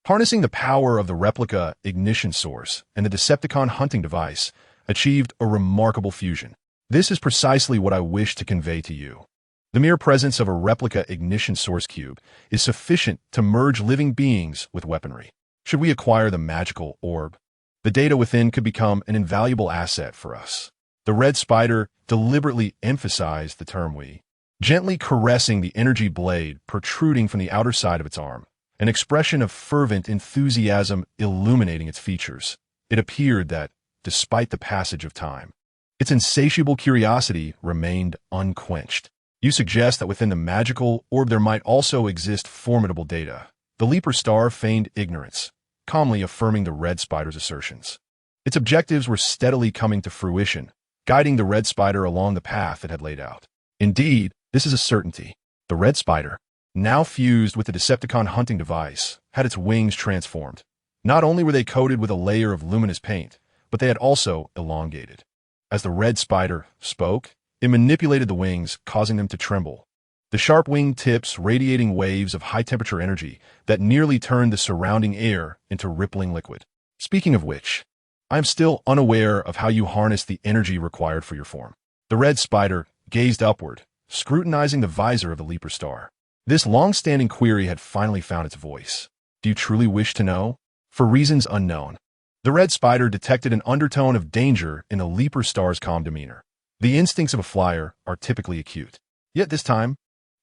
Speaker 1: harnessing the power of the replica ignition source and the Decepticon hunting device, achieved a remarkable fusion. This is precisely what I wish to convey to you. The mere presence of a replica ignition source cube is sufficient to merge living beings with weaponry. Should we acquire the magical orb, the data within could become an invaluable asset for us. The Red Spider deliberately emphasized the term we. gently caressing the energy blade protruding from the outer side of its arm, an expression of fervent enthusiasm illuminating its features. It appeared that, despite the passage of time, its insatiable curiosity remained unquenched. You suggest that within the magical orb there might also exist formidable data. The Leaper Star feigned ignorance, calmly affirming the Red Spider's assertions. Its objectives were steadily coming to fruition, guiding the Red Spider along the path it had laid out. Indeed, this is a certainty. The Red Spider, now fused with the Decepticon hunting device, had its wings transformed. Not only were they coated with a layer of luminous paint, but they had also elongated. As the Red Spider spoke, it manipulated the wings, causing them to tremble. The sharp wing tips radiating waves of high-temperature energy that nearly turned the surrounding air into rippling liquid. Speaking of which, I am still unaware of how you harness the energy required for your form. The Red Spider gazed upward, scrutinizing the visor of the Leaper Star. This long-standing query had finally found its voice. Do you truly wish to know? For reasons unknown, the Red Spider detected an undertone of danger in the Leaper Star's calm demeanor. The instincts of a flyer are typically acute. Yet this time,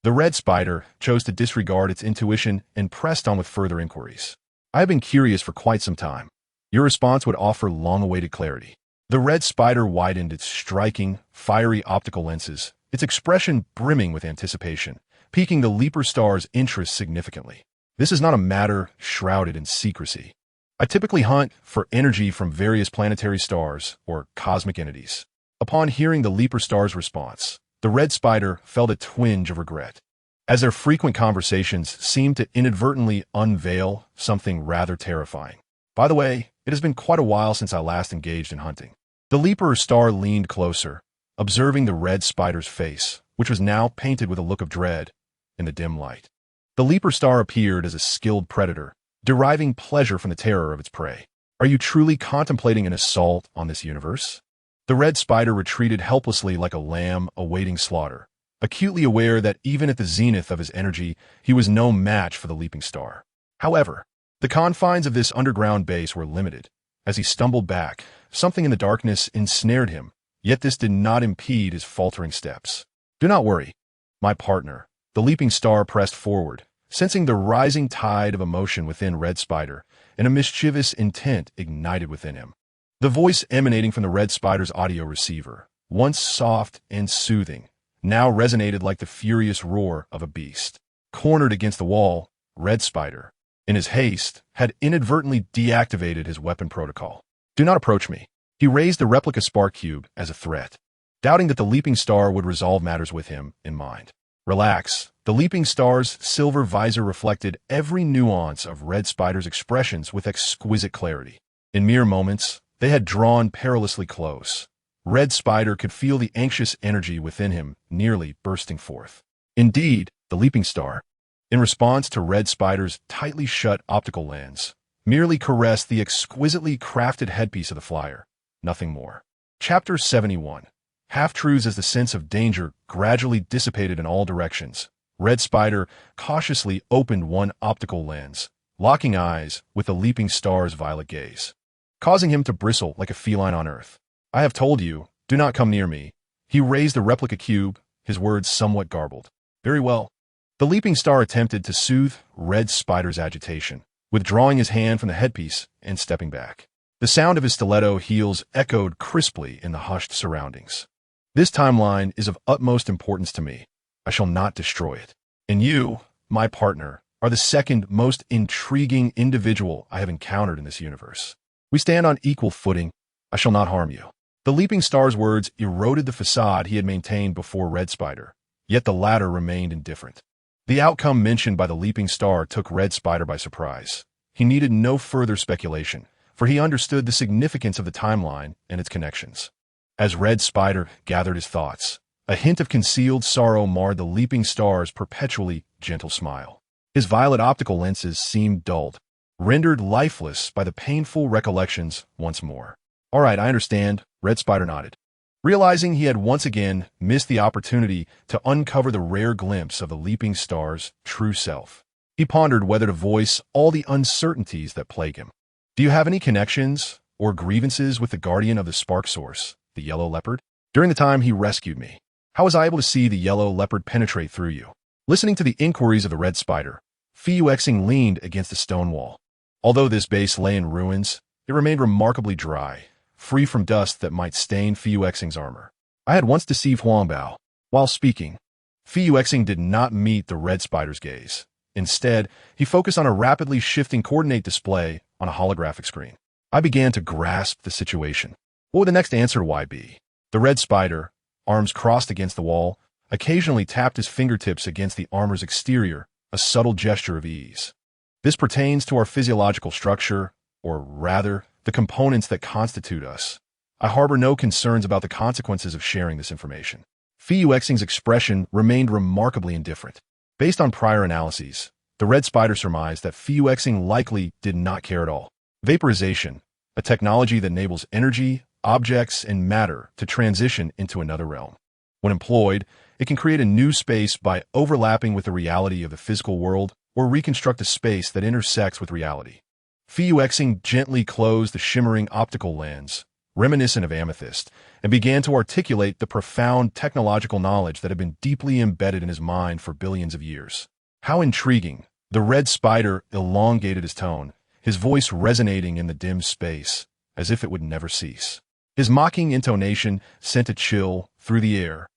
Speaker 1: the Red Spider chose to disregard its intuition and pressed on with further inquiries. I have been curious for quite some time. Your response would offer long-awaited clarity. The Red Spider widened its striking, fiery optical lenses, its expression brimming with anticipation, piquing the Leaper Star's interest significantly. This is not a matter shrouded in secrecy. I typically hunt for energy from various planetary stars or cosmic entities. Upon hearing the Leaper Star's response, the Red Spider felt a twinge of regret, as their frequent conversations seemed to inadvertently unveil something rather terrifying. By the way, it has been quite a while since I last engaged in hunting. The Leaper Star leaned closer, observing the Red Spider's face, which was now painted with a look of dread in the dim light. The Leaper Star appeared as a skilled predator, deriving pleasure from the terror of its prey. Are you truly contemplating an assault on this universe? The Red Spider retreated helplessly like a lamb awaiting slaughter, acutely aware that even at the zenith of his energy, he was no match for the Leaping Star. However, the confines of this underground base were limited. As he stumbled back, something in the darkness ensnared him, yet this did not impede his faltering steps. Do not worry, my partner. The Leaping Star pressed forward, sensing the rising tide of emotion within Red Spider, and a mischievous intent ignited within him. The voice emanating from the Red Spider's audio receiver, once soft and soothing, now resonated like the furious roar of a beast. Cornered against the wall, Red Spider, in his haste, had inadvertently deactivated his weapon protocol. Do not approach me. He raised the replica spark cube as a threat, doubting that the Leaping Star would resolve matters with him in mind. Relax. The Leaping Star's silver visor reflected every nuance of Red Spider's expressions with exquisite clarity. In mere moments, they had drawn perilously close. Red Spider could feel the anxious energy within him nearly bursting forth. Indeed, the Leaping Star, in response to Red Spider's tightly shut optical lens, merely caressed the exquisitely crafted headpiece of the flyer. Nothing more. Chapter 71. Half-truths. As the sense of danger gradually dissipated in all directions, Red Spider cautiously opened one optical lens, locking eyes with the Leaping Star's violet gaze, causing him to bristle like a feline on Earth. I have told you, do not come near me. He raised the replica cube, his words somewhat garbled. Very well. The Leaping Star attempted to soothe Red Spider's agitation, withdrawing his hand from the headpiece and stepping back. The sound of his stiletto heels echoed crisply in the hushed surroundings. This timeline is of utmost importance to me. I shall not destroy it. And you, my partner, are the second most intriguing individual I have encountered in this universe. We stand on equal footing. I shall not harm you. The Leaping Star's words eroded the facade he had maintained before Red Spider, yet the latter remained indifferent. The outcome mentioned by the Leaping Star took Red Spider by surprise. He needed no further speculation, for he understood the significance of the timeline and its connections. As Red Spider gathered his thoughts, a hint of concealed sorrow marred the Leaping Star's perpetually gentle smile. His violet optical lenses seemed dulled, rendered lifeless by the painful recollections once more. All right, I understand, Red Spider nodded, realizing he had once again missed the opportunity to uncover the rare glimpse of the Leaping Star's true self. He pondered whether to voice all the uncertainties that plague him. Do you have any connections or grievances with the guardian of the spark source, the Yellow Leopard? During the time he rescued me, How was I able to see the yellow leopard penetrate through you? Listening to the inquiries of the red spider, Fuyuexing leaned against a stone wall. Although this base lay in ruins, it remained remarkably dry, free from dust that might stain Fuyuexing's armor. I had once deceived Huangbao. While speaking, Fuyuexing did not meet the red spider's gaze. Instead, he focused on a rapidly shifting coordinate display on a holographic screen. I began to grasp the situation. What would the next answer to why be? The red spider, arms crossed against the wall, occasionally tapped his fingertips against the armor's exterior, a subtle gesture of ease. This pertains to our physiological structure, or rather, the components that constitute us. I harbor no concerns about the consequences of sharing this information. Fuyuexing's expression remained remarkably indifferent. Based on prior analyses, the red spider surmised that Fuyuexing likely did not care at all. Vaporization, a technology that enables energy, objects, and matter to transition into another realm. When employed, it can create a new space by overlapping with the reality of the physical world or reconstruct a space that intersects with reality. Fuyuexing gently closed the shimmering optical lens, reminiscent of amethyst, and began to articulate the profound technological knowledge that had been deeply embedded in his mind for billions of years. How intriguing! The red spider elongated his tone, his voice resonating in the dim space, as if it would never cease. His mocking intonation sent a chill through the air,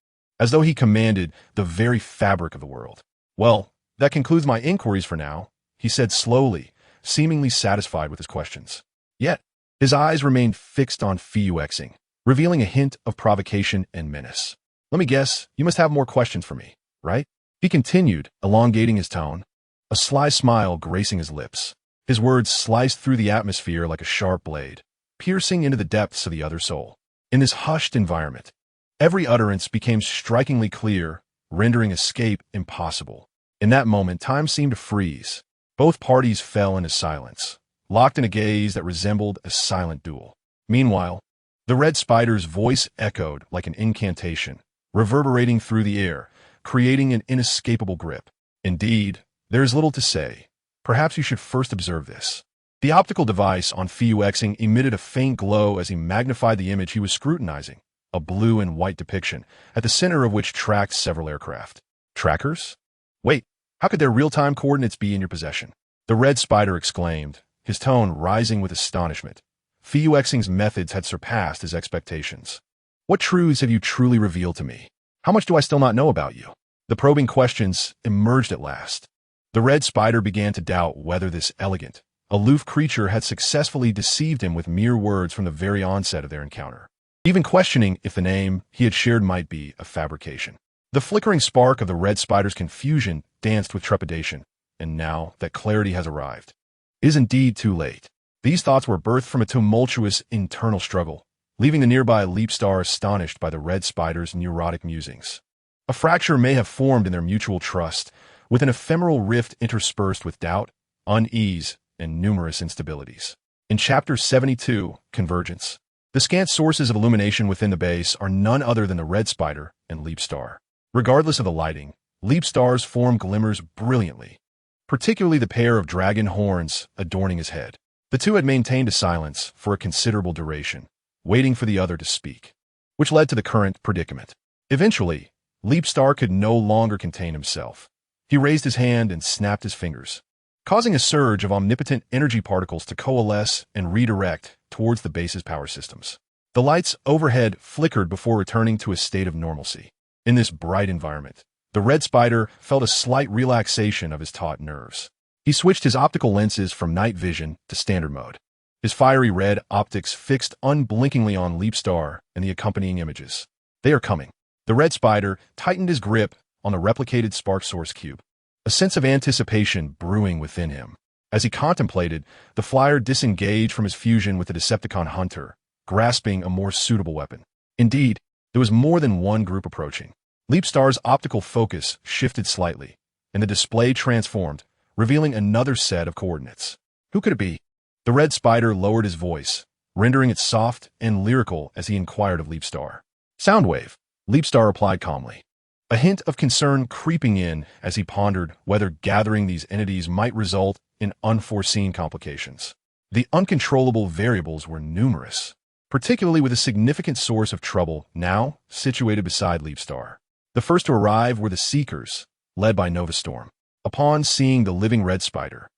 Speaker 1: as though he commanded the very fabric of the world. Well, that concludes my inquiries for now, he said slowly, seemingly satisfied with his questions. Yet, his eyes remained fixed on Fuyuexing, revealing a hint of provocation and menace. Let me guess, you must have more questions for me, right? He continued, elongating his tone, a sly smile gracing his lips. His words sliced through the atmosphere like a sharp blade, piercing into the depths of the other soul. In this hushed environment, every utterance became strikingly clear, rendering escape impossible. In that moment, time seemed to freeze. Both parties fell into silence, locked in a gaze that resembled a silent duel. Meanwhile, the red spider's voice echoed like an incantation, reverberating through the air, creating an inescapable grip. Indeed, there is little to say. Perhaps you should first observe this. The optical device on Fuyuexing emitted a faint glow as he magnified the image he was scrutinizing, a blue and white depiction, at the center of which tracked several aircraft. Trackers? Wait, how could their real-time coordinates be in your possession? The red spider exclaimed, his tone rising with astonishment. Fuyuexing's methods had surpassed his expectations. What truths have you truly revealed to me? How much do I still not know about you? The probing questions emerged at last. The red spider began to doubt whether this elegant, aloof creature had successfully deceived him with mere words from the very onset of their encounter, even questioning if the name he had shared might be a fabrication. The flickering spark of the red spider's confusion danced with trepidation, and now that clarity has arrived, it is indeed too late. These thoughts were birthed from a tumultuous internal struggle, leaving the nearby Leap Star astonished by the red spider's neurotic musings. A fracture may have formed in their mutual trust, with an ephemeral rift interspersed with doubt, unease, and numerous instabilities. In Chapter 72, Convergence, the scant sources of illumination within the base are none other than the red spider and Leap Star. Regardless of the lighting, Leap Star's form glimmers brilliantly, particularly the pair of dragon horns adorning his head. The two had maintained a silence for a considerable duration, waiting for the other to speak, which led to the current predicament. Eventually, Leap Star could no longer contain himself. He raised his hand and snapped his fingers, causing a surge of omnipotent energy particles to coalesce and redirect towards the base's power systems. The lights overhead flickered before returning to a state of normalcy. In this bright environment, the red spider felt a slight relaxation of his taut nerves. He switched his optical lenses from night vision to standard mode, his fiery red optics fixed unblinkingly on Leap Star and the accompanying images. They are coming. The red spider tightened his grip on the replicated spark source cube, a sense of anticipation brewing within him. As he contemplated, the flyer disengaged from his fusion with the Decepticon hunter, grasping a more suitable weapon. Indeed, there was more than one group approaching. Leap Star's optical focus shifted slightly, and the display transformed, revealing another set of coordinates. Who could it be? The red spider lowered his voice, rendering it soft and lyrical as he inquired of Leap Star. Soundwave, Leap Star replied calmly, a hint of concern creeping in as he pondered whether gathering these entities might result in unforeseen complications. The uncontrollable variables were numerous, particularly with a significant source of trouble now situated beside Leap Star. The first to arrive were the Seekers, led by Nova Storm. Upon seeing the living Red Spider,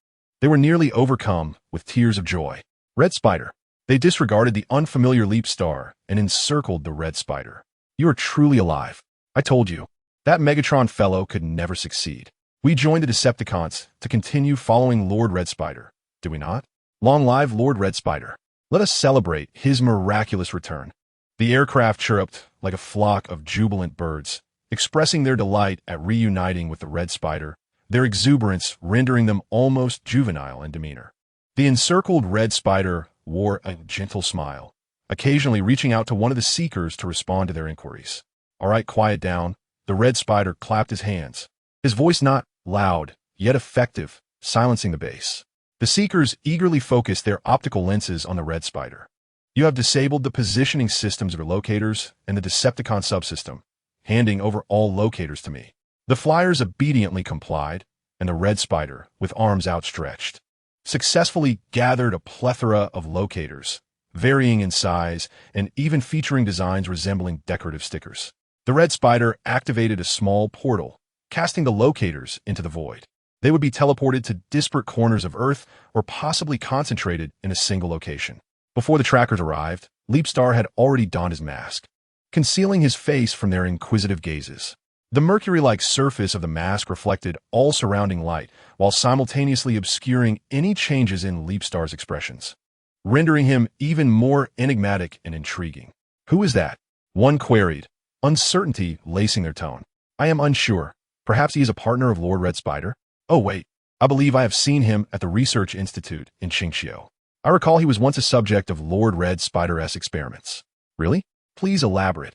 Speaker 1: they were nearly overcome with tears of joy. Red Spider. They disregarded the unfamiliar Leap Star and encircled the Red Spider. You are truly alive. I told you. That Megatron fellow could never succeed. We joined the Decepticons to continue following Lord Red Spider, do we not? Long live Lord Red Spider. Let us celebrate his miraculous return. The aircraft chirruped like a flock of jubilant birds, expressing their delight at reuniting with the Red Spider, their exuberance rendering them almost juvenile in demeanor. The encircled Red Spider wore a gentle smile, occasionally reaching out to one of the Seekers to respond to their inquiries. All right, quiet down. The Red Spider clapped his hands, his voice not loud, yet effective, silencing the bass. The Seekers eagerly focused their optical lenses on the Red Spider. You have disabled the positioning systems of your locators and the Decepticon subsystem, handing over all locators to me. The flyers obediently complied, and the Red Spider, with arms outstretched, successfully gathered a plethora of locators, varying in size and even featuring designs resembling decorative stickers. The Red Spider activated a small portal, casting the locators into the void. They would be teleported to disparate corners of Earth or possibly concentrated in a single location. Before the trackers arrived, Leapstar had already donned his mask, concealing his face from their inquisitive gazes. The mercury-like surface of the mask reflected all surrounding light while simultaneously obscuring any changes in Leapstar's expressions, rendering him even more enigmatic and intriguing. Who is that? One queried, uncertainty lacing their tone. I am unsure. Perhaps he is a partner of Lord Red Spider? Oh wait, I believe I have seen him at the Research Institute in Qingxiu. I recall he was once a subject of Lord Red Spider's experiments. Really? Please elaborate.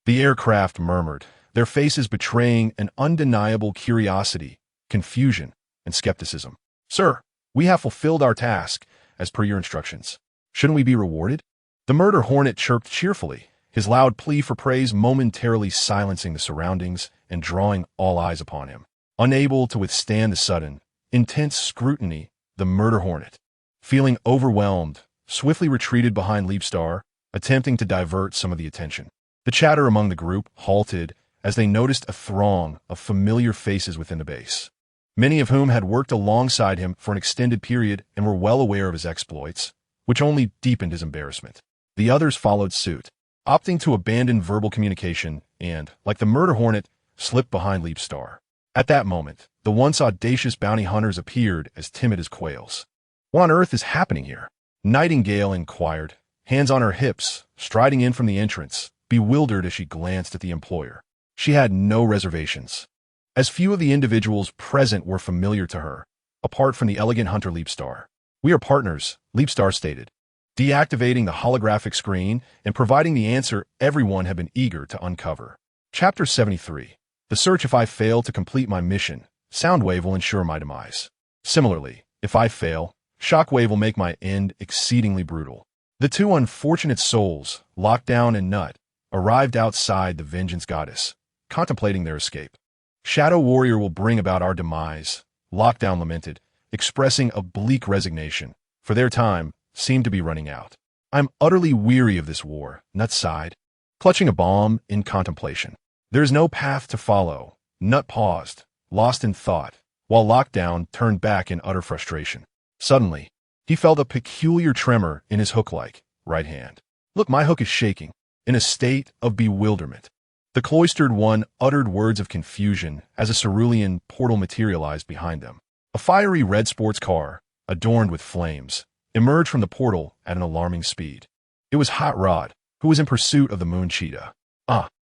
Speaker 1: The aircraft murmured, their faces betraying an undeniable curiosity, confusion, and skepticism. Sir, we have fulfilled our task, as per your instructions. Shouldn't we be rewarded? The murder hornet chirped cheerfully, his loud plea for praise momentarily silencing the surroundings and drawing all eyes upon him. Unable to withstand the sudden, intense scrutiny, the murder hornet, feeling overwhelmed, swiftly retreated behind Leapstar, attempting to divert some of the attention. The chatter among the group halted as they noticed a throng of familiar faces within the base, many of whom had worked alongside him for an extended period and were well aware of his exploits, which only deepened his embarrassment. The others followed suit, opting to abandon verbal communication and, like the murder hornet, slipped behind Leapstar. At that moment, the once audacious bounty hunters appeared as timid as quails. What on earth is happening here? Nightingale inquired, hands on her hips, striding in from the entrance, bewildered as she glanced at the employer. She had no reservations, as few of the individuals present were familiar to her, apart from the elegant hunter Leapstar. We are partners, Leapstar stated, deactivating the holographic screen and providing the answer everyone had been eager to uncover. Chapter 73. The search. If I fail to complete my mission, Soundwave will ensure my demise. Similarly, if I fail, Shockwave will make my end exceedingly brutal. The two unfortunate souls, Lockdown and Nut, arrived outside the Vengeance Goddess, contemplating their escape. Shadow Warrior will bring about our demise, Lockdown lamented, expressing a bleak resignation, for their time seemed to be running out. I'm utterly weary of this war, Nut sighed, clutching a bomb in contemplation. There is no path to follow. Nut paused, lost in thought, while Lockdown turned back in utter frustration. Suddenly, he felt a peculiar tremor in his hook-like right hand. Look, my hook is shaking, in a state of bewilderment. The cloistered one uttered words of confusion as a cerulean portal materialized behind them. A fiery red sports car, adorned with flames, emerged from the portal at an alarming speed. It was Hot Rod, who was in pursuit of the Moon Cheetah.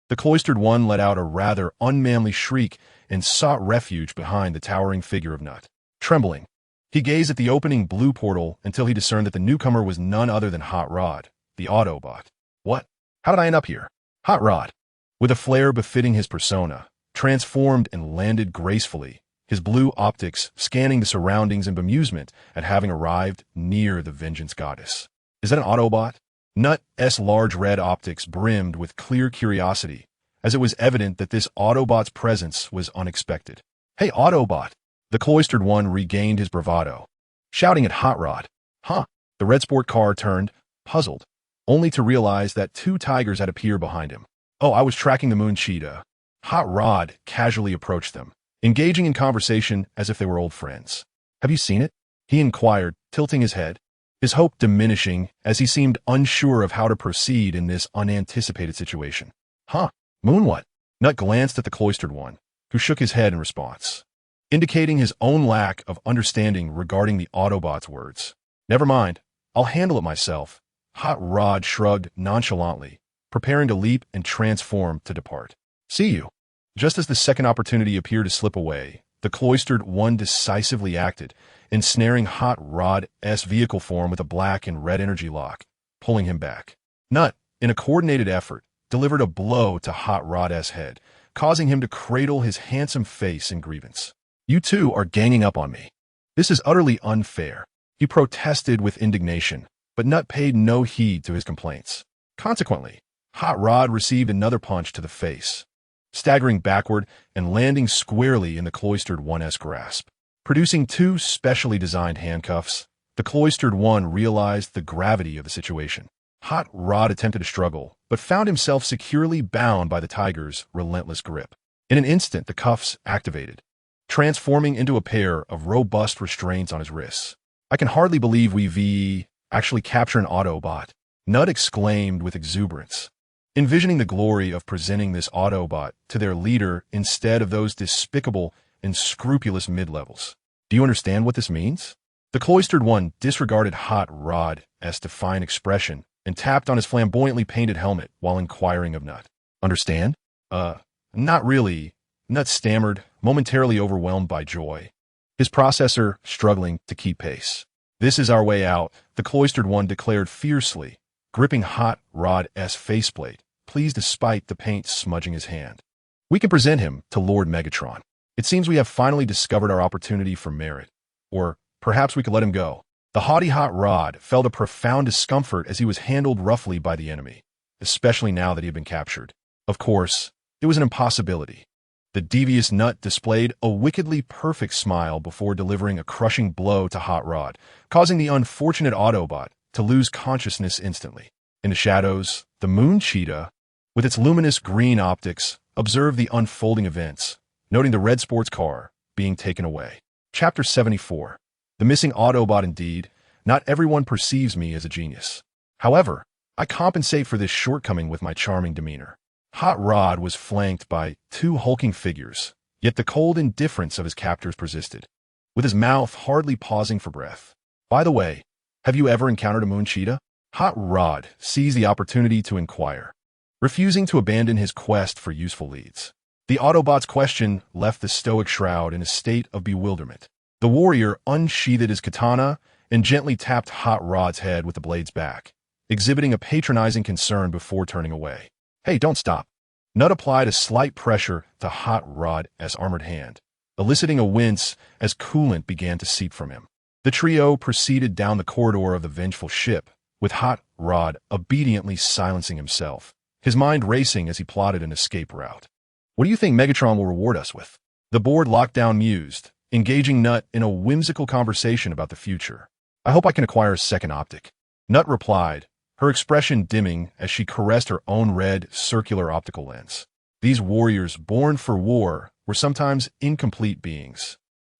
Speaker 1: The cloistered one let out a rather unmanly shriek and sought refuge behind the towering figure of Nut. Trembling, he gazed at the opening blue portal until he discerned that the newcomer was none other than Hot Rod, the Autobot. What? How did I end up here? Hot Rod, with a flair befitting his persona, transformed and landed gracefully, his blue optics scanning the surroundings in bemusement at having arrived near the Vengeance Goddess. Is that an Autobot? Nut's large red optics brimmed with clear curiosity, as it was evident that this Autobot's presence was unexpected. Hey, Autobot! The cloistered one regained his bravado, shouting at Hot Rod. Huh? The red sport car turned, puzzled, only to realize that two tigers had appeared behind him. Oh, I was tracking the Moon Cheetah. Hot Rod casually approached them, engaging in conversation as if they were old friends. "Have you seen it?" he inquired, tilting his head, his hope diminishing as he seemed unsure of how to proceed in this unanticipated situation. "Huh? Moon what?" Nut glanced at the cloistered one, who shook his head in response, indicating his own lack of understanding regarding the Autobot's words. "Never mind, I'll handle it myself." Hot Rod shrugged nonchalantly, preparing to leap and transform to depart. "See you." Just as the second opportunity appeared to slip away, the cloistered one decisively acted, ensnaring Hot Rod's vehicle form with a black and red energy lock, pulling him back. Nut, in a coordinated effort, delivered a blow to Hot Rod's head, causing him to cradle his handsome face in grievance. "You two are ganging up on me. This is utterly unfair," he protested with indignation, but Nut paid no heed to his complaints. Consequently, Hot Rod received another punch to the face, staggering backward and landing squarely in the cloistered one's grasp. Producing two specially designed handcuffs, the cloistered one realized the gravity of the situation. Hot Rod attempted to struggle, but found himself securely bound by the tiger's relentless grip. In an instant, the cuffs activated, transforming into a pair of robust restraints on his wrists. "I can hardly believe we've actually captured an Autobot," Nut exclaimed with exuberance, envisioning the glory of presenting this Autobot to their leader instead of those despicable and scrupulous mid-levels. "Do you understand what this means?" The cloistered one disregarded Hot Rod's defiant expression and tapped on his flamboyantly painted helmet while inquiring of Nut. "Understand? Not really," Nut stammered, momentarily overwhelmed by joy, his processor struggling to keep pace. "This is our way out," the cloistered one declared fiercely, gripping Hot Rod's faceplate, pleased despite the paint smudging his hand. "We can present him to Lord Megatron. It seems we have finally discovered our opportunity for merit. Or perhaps we could let him go." The haughty Hot Rod felt a profound discomfort as he was handled roughly by the enemy, especially now that he had been captured. Of course, it was an impossibility. The devious Nut displayed a wickedly perfect smile before delivering a crushing blow to Hot Rod, causing the unfortunate Autobot to lose consciousness instantly. In the shadows, the Moon Cheetah, with its luminous green optics, observed the unfolding events, noting the red sports car being taken away. Chapter 74. The missing Autobot. Indeed, not everyone perceives me as a genius. However, I compensate for this shortcoming with my charming demeanor. Hot Rod was flanked by two hulking figures, yet the cold indifference of his captors persisted, with his mouth hardly pausing for breath. "By the way, have you ever encountered a Moon Cheetah?" Hot Rod seized the opportunity to inquire, refusing to abandon his quest for useful leads. The Autobot's question left the stoic Shroud in a state of bewilderment. The warrior unsheathed his katana and gently tapped Hot Rod's head with the blade's back, exhibiting a patronizing concern before turning away. "Hey, don't stop." Nut applied a slight pressure to Hot Rod's armored hand, eliciting a wince as coolant began to seep from him. The trio proceeded down the corridor of the vengeful ship, with Hot Rod obediently silencing himself, his mind racing as he plotted an escape route. "What do you think Megatron will reward us with?" The board lockdown mused, engaging Nut in a whimsical conversation about the future. "I hope I can acquire a second optic." Nut replied, her expression dimming as she caressed her own red, circular optical lens. These warriors born for war were sometimes incomplete beings,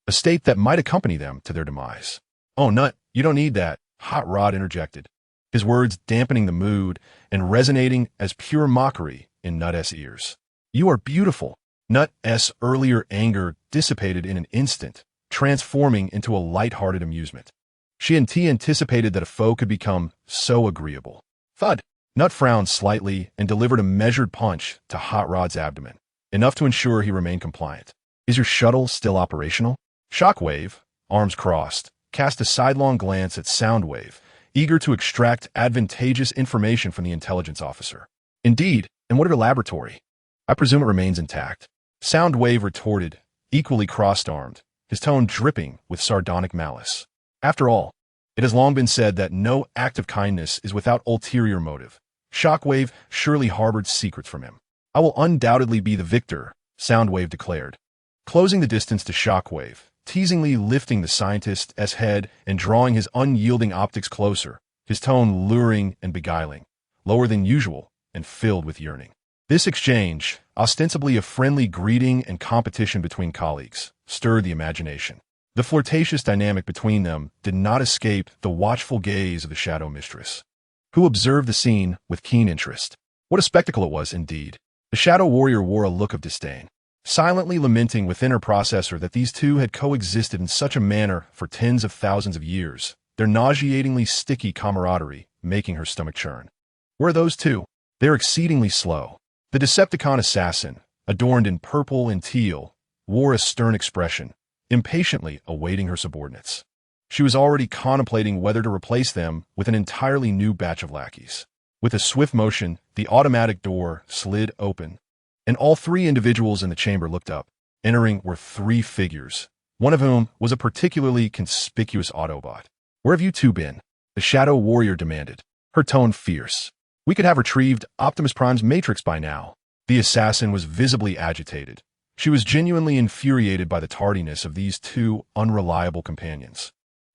Speaker 1: a state that might accompany them to their demise. "Oh, Nut, you don't need that," Hot Rod interjected, his words dampening the mood and resonating as pure mockery in Nut's ears. "You are beautiful." Nut's earlier anger dissipated in an instant, transforming into a light-hearted amusement. She anticipated that a foe could become so agreeable. Thud! Nut frowned slightly and delivered a measured punch to Hot Rod's abdomen, enough to ensure he remained compliant. "Is your shuttle still operational?" Shockwave, arms crossed, cast a sidelong glance at Soundwave, eager to extract advantageous information from the intelligence officer. "Indeed, and what of your laboratory?" "I presume it remains intact." Soundwave retorted, equally crossed-armed, his tone dripping with sardonic malice. "After all, it has long been said that no act of kindness is without ulterior motive. Shockwave surely harbored secrets from him." "I will undoubtedly be the victor," Soundwave declared, closing the distance to Shockwave, teasingly lifting the scientist's head and drawing his unyielding optics closer, his tone luring and beguiling, lower than usual and filled with yearning. This exchange, ostensibly a friendly greeting and competition between colleagues, stirred the imagination. The flirtatious dynamic between them did not escape the watchful gaze of the Shadow Mistress, who observed the scene with keen interest. What a spectacle it was, indeed. The Shadow Warrior wore a look of disdain, silently lamenting within her processor that these two had coexisted in such a manner for tens of thousands of years, their nauseatingly sticky camaraderie making her stomach churn. Where are those two? They're exceedingly slow. The Decepticon assassin, adorned in purple and teal, wore a stern expression, impatiently awaiting her subordinates. She was already contemplating whether to replace them with an entirely new batch of lackeys. With a swift motion, the automatic door slid open, and all three individuals in the chamber looked up. Entering were three figures, one of whom was a particularly conspicuous Autobot. "Where have you two been?" the Shadow Warrior demanded, her tone fierce. "We could have retrieved Optimus Prime's Matrix by now." The assassin was visibly agitated. She was genuinely infuriated by the tardiness of these two unreliable companions,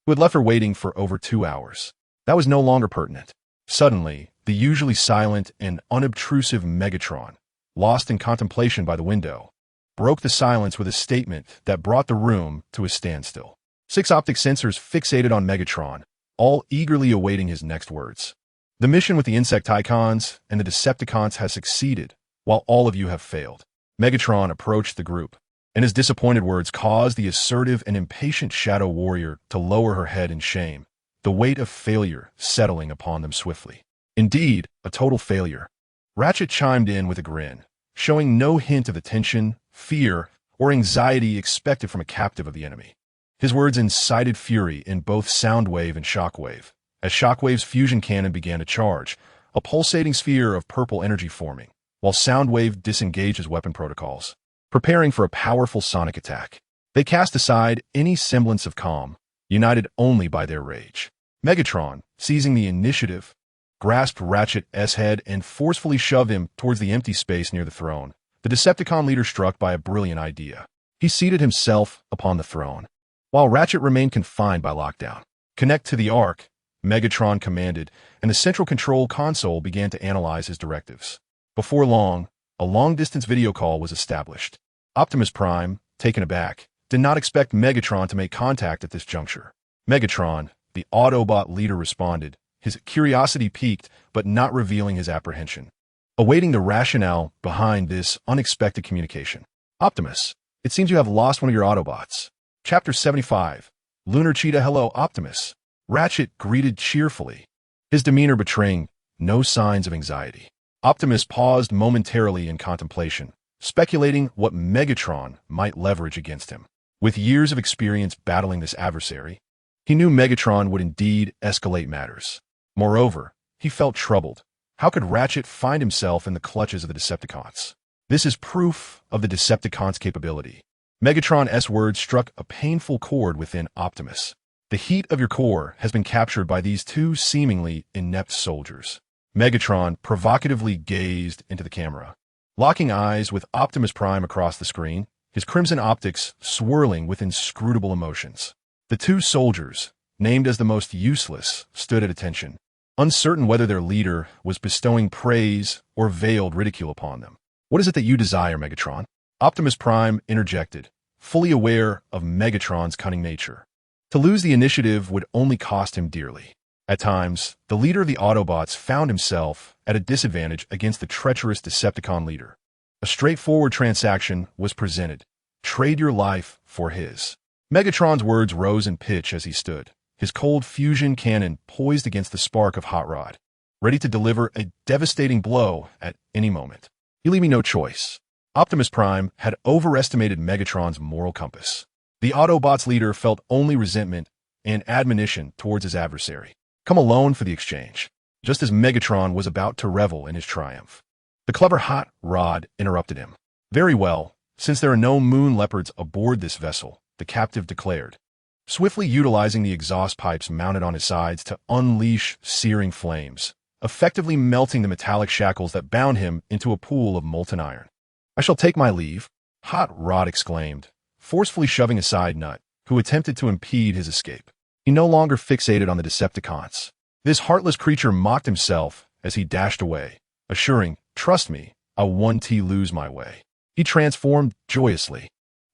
Speaker 1: who had left her waiting for over 2 hours. That was no longer pertinent. Suddenly, the usually silent and unobtrusive Megatron, lost in contemplation by the window, broke the silence with a statement that brought the room to a standstill. 6 optic sensors fixated on Megatron, all eagerly awaiting his next words. "The mission with the Insecticons and the Decepticons has succeeded, while all of you have failed." Megatron approached the group, and his disappointed words caused the assertive and impatient Shadow Warrior to lower her head in shame, the weight of failure settling upon them swiftly. Indeed, a total failure. Ratchet chimed in with a grin, showing no hint of the tension, fear, or anxiety expected from a captive of the enemy. His words incited fury in both Soundwave and Shockwave, as Shockwave's fusion cannon began to charge, a pulsating sphere of purple energy forming, while Soundwave disengaged his weapon protocols, preparing for a powerful sonic attack. They cast aside any semblance of calm, united only by their rage. Megatron, seizing the initiative, grasped Ratchet's head and forcefully shoved him towards the empty space near the throne. The Decepticon leader struck by a brilliant idea. He seated himself upon the throne, while Ratchet remained confined by lockdown. "Connect to the Ark," Megatron commanded, and the central control console began to analyze his directives. Before long, a long-distance video call was established. Optimus Prime, taken aback, did not expect Megatron to make contact at this juncture. Megatron, the Autobot leader, responded, his curiosity piqued but not revealing his apprehension, awaiting the rationale behind this unexpected communication. "Optimus, it seems you have lost one of your Autobots." Chapter 75. Lunar Cheetah. "Hello, Optimus." Ratchet greeted cheerfully, his demeanor betraying no signs of anxiety. Optimus paused momentarily in contemplation, speculating what Megatron might leverage against him. With years of experience battling this adversary, he knew Megatron would indeed escalate matters. Moreover, he felt troubled. How could Ratchet find himself in the clutches of the Decepticons? This is proof of the Decepticons' capability. Megatron's words struck a painful chord within Optimus. The heat of your core has been captured by these two seemingly inept soldiers. Megatron provocatively gazed into the camera, locking eyes with Optimus Prime across the screen, his crimson optics swirling with inscrutable emotions. The two soldiers, named as the most useless, stood at attention, uncertain whether their leader was bestowing praise or veiled ridicule upon them. "What is it that you desire, Megatron?" Optimus Prime interjected, fully aware of Megatron's cunning nature. To lose the initiative would only cost him dearly. At times, the leader of the Autobots found himself at a disadvantage against the treacherous Decepticon leader. A straightforward transaction was presented. Trade your life for his. Megatron's words rose in pitch as he stood, his cold fusion cannon poised against the spark of Hot Rod, ready to deliver a devastating blow at any moment. "You leave me no choice." Optimus Prime had overestimated Megatron's moral compass. The Autobots' leader felt only resentment and admonition towards his adversary. "Come alone for the exchange." Just as Megatron was about to revel in his triumph, the clever Hot Rod interrupted him. "Very well, since there are no moon leopards aboard this vessel," the captive declared, swiftly utilizing the exhaust pipes mounted on his sides to unleash searing flames, effectively melting the metallic shackles that bound him into a pool of molten iron. "I shall take my leave," Hot Rod exclaimed, forcefully shoving aside Nut, who attempted to impede his escape. He no longer fixated on the Decepticons. This heartless creature mocked himself as he dashed away, assuring, "Trust me, I won't lose my way. He transformed joyously,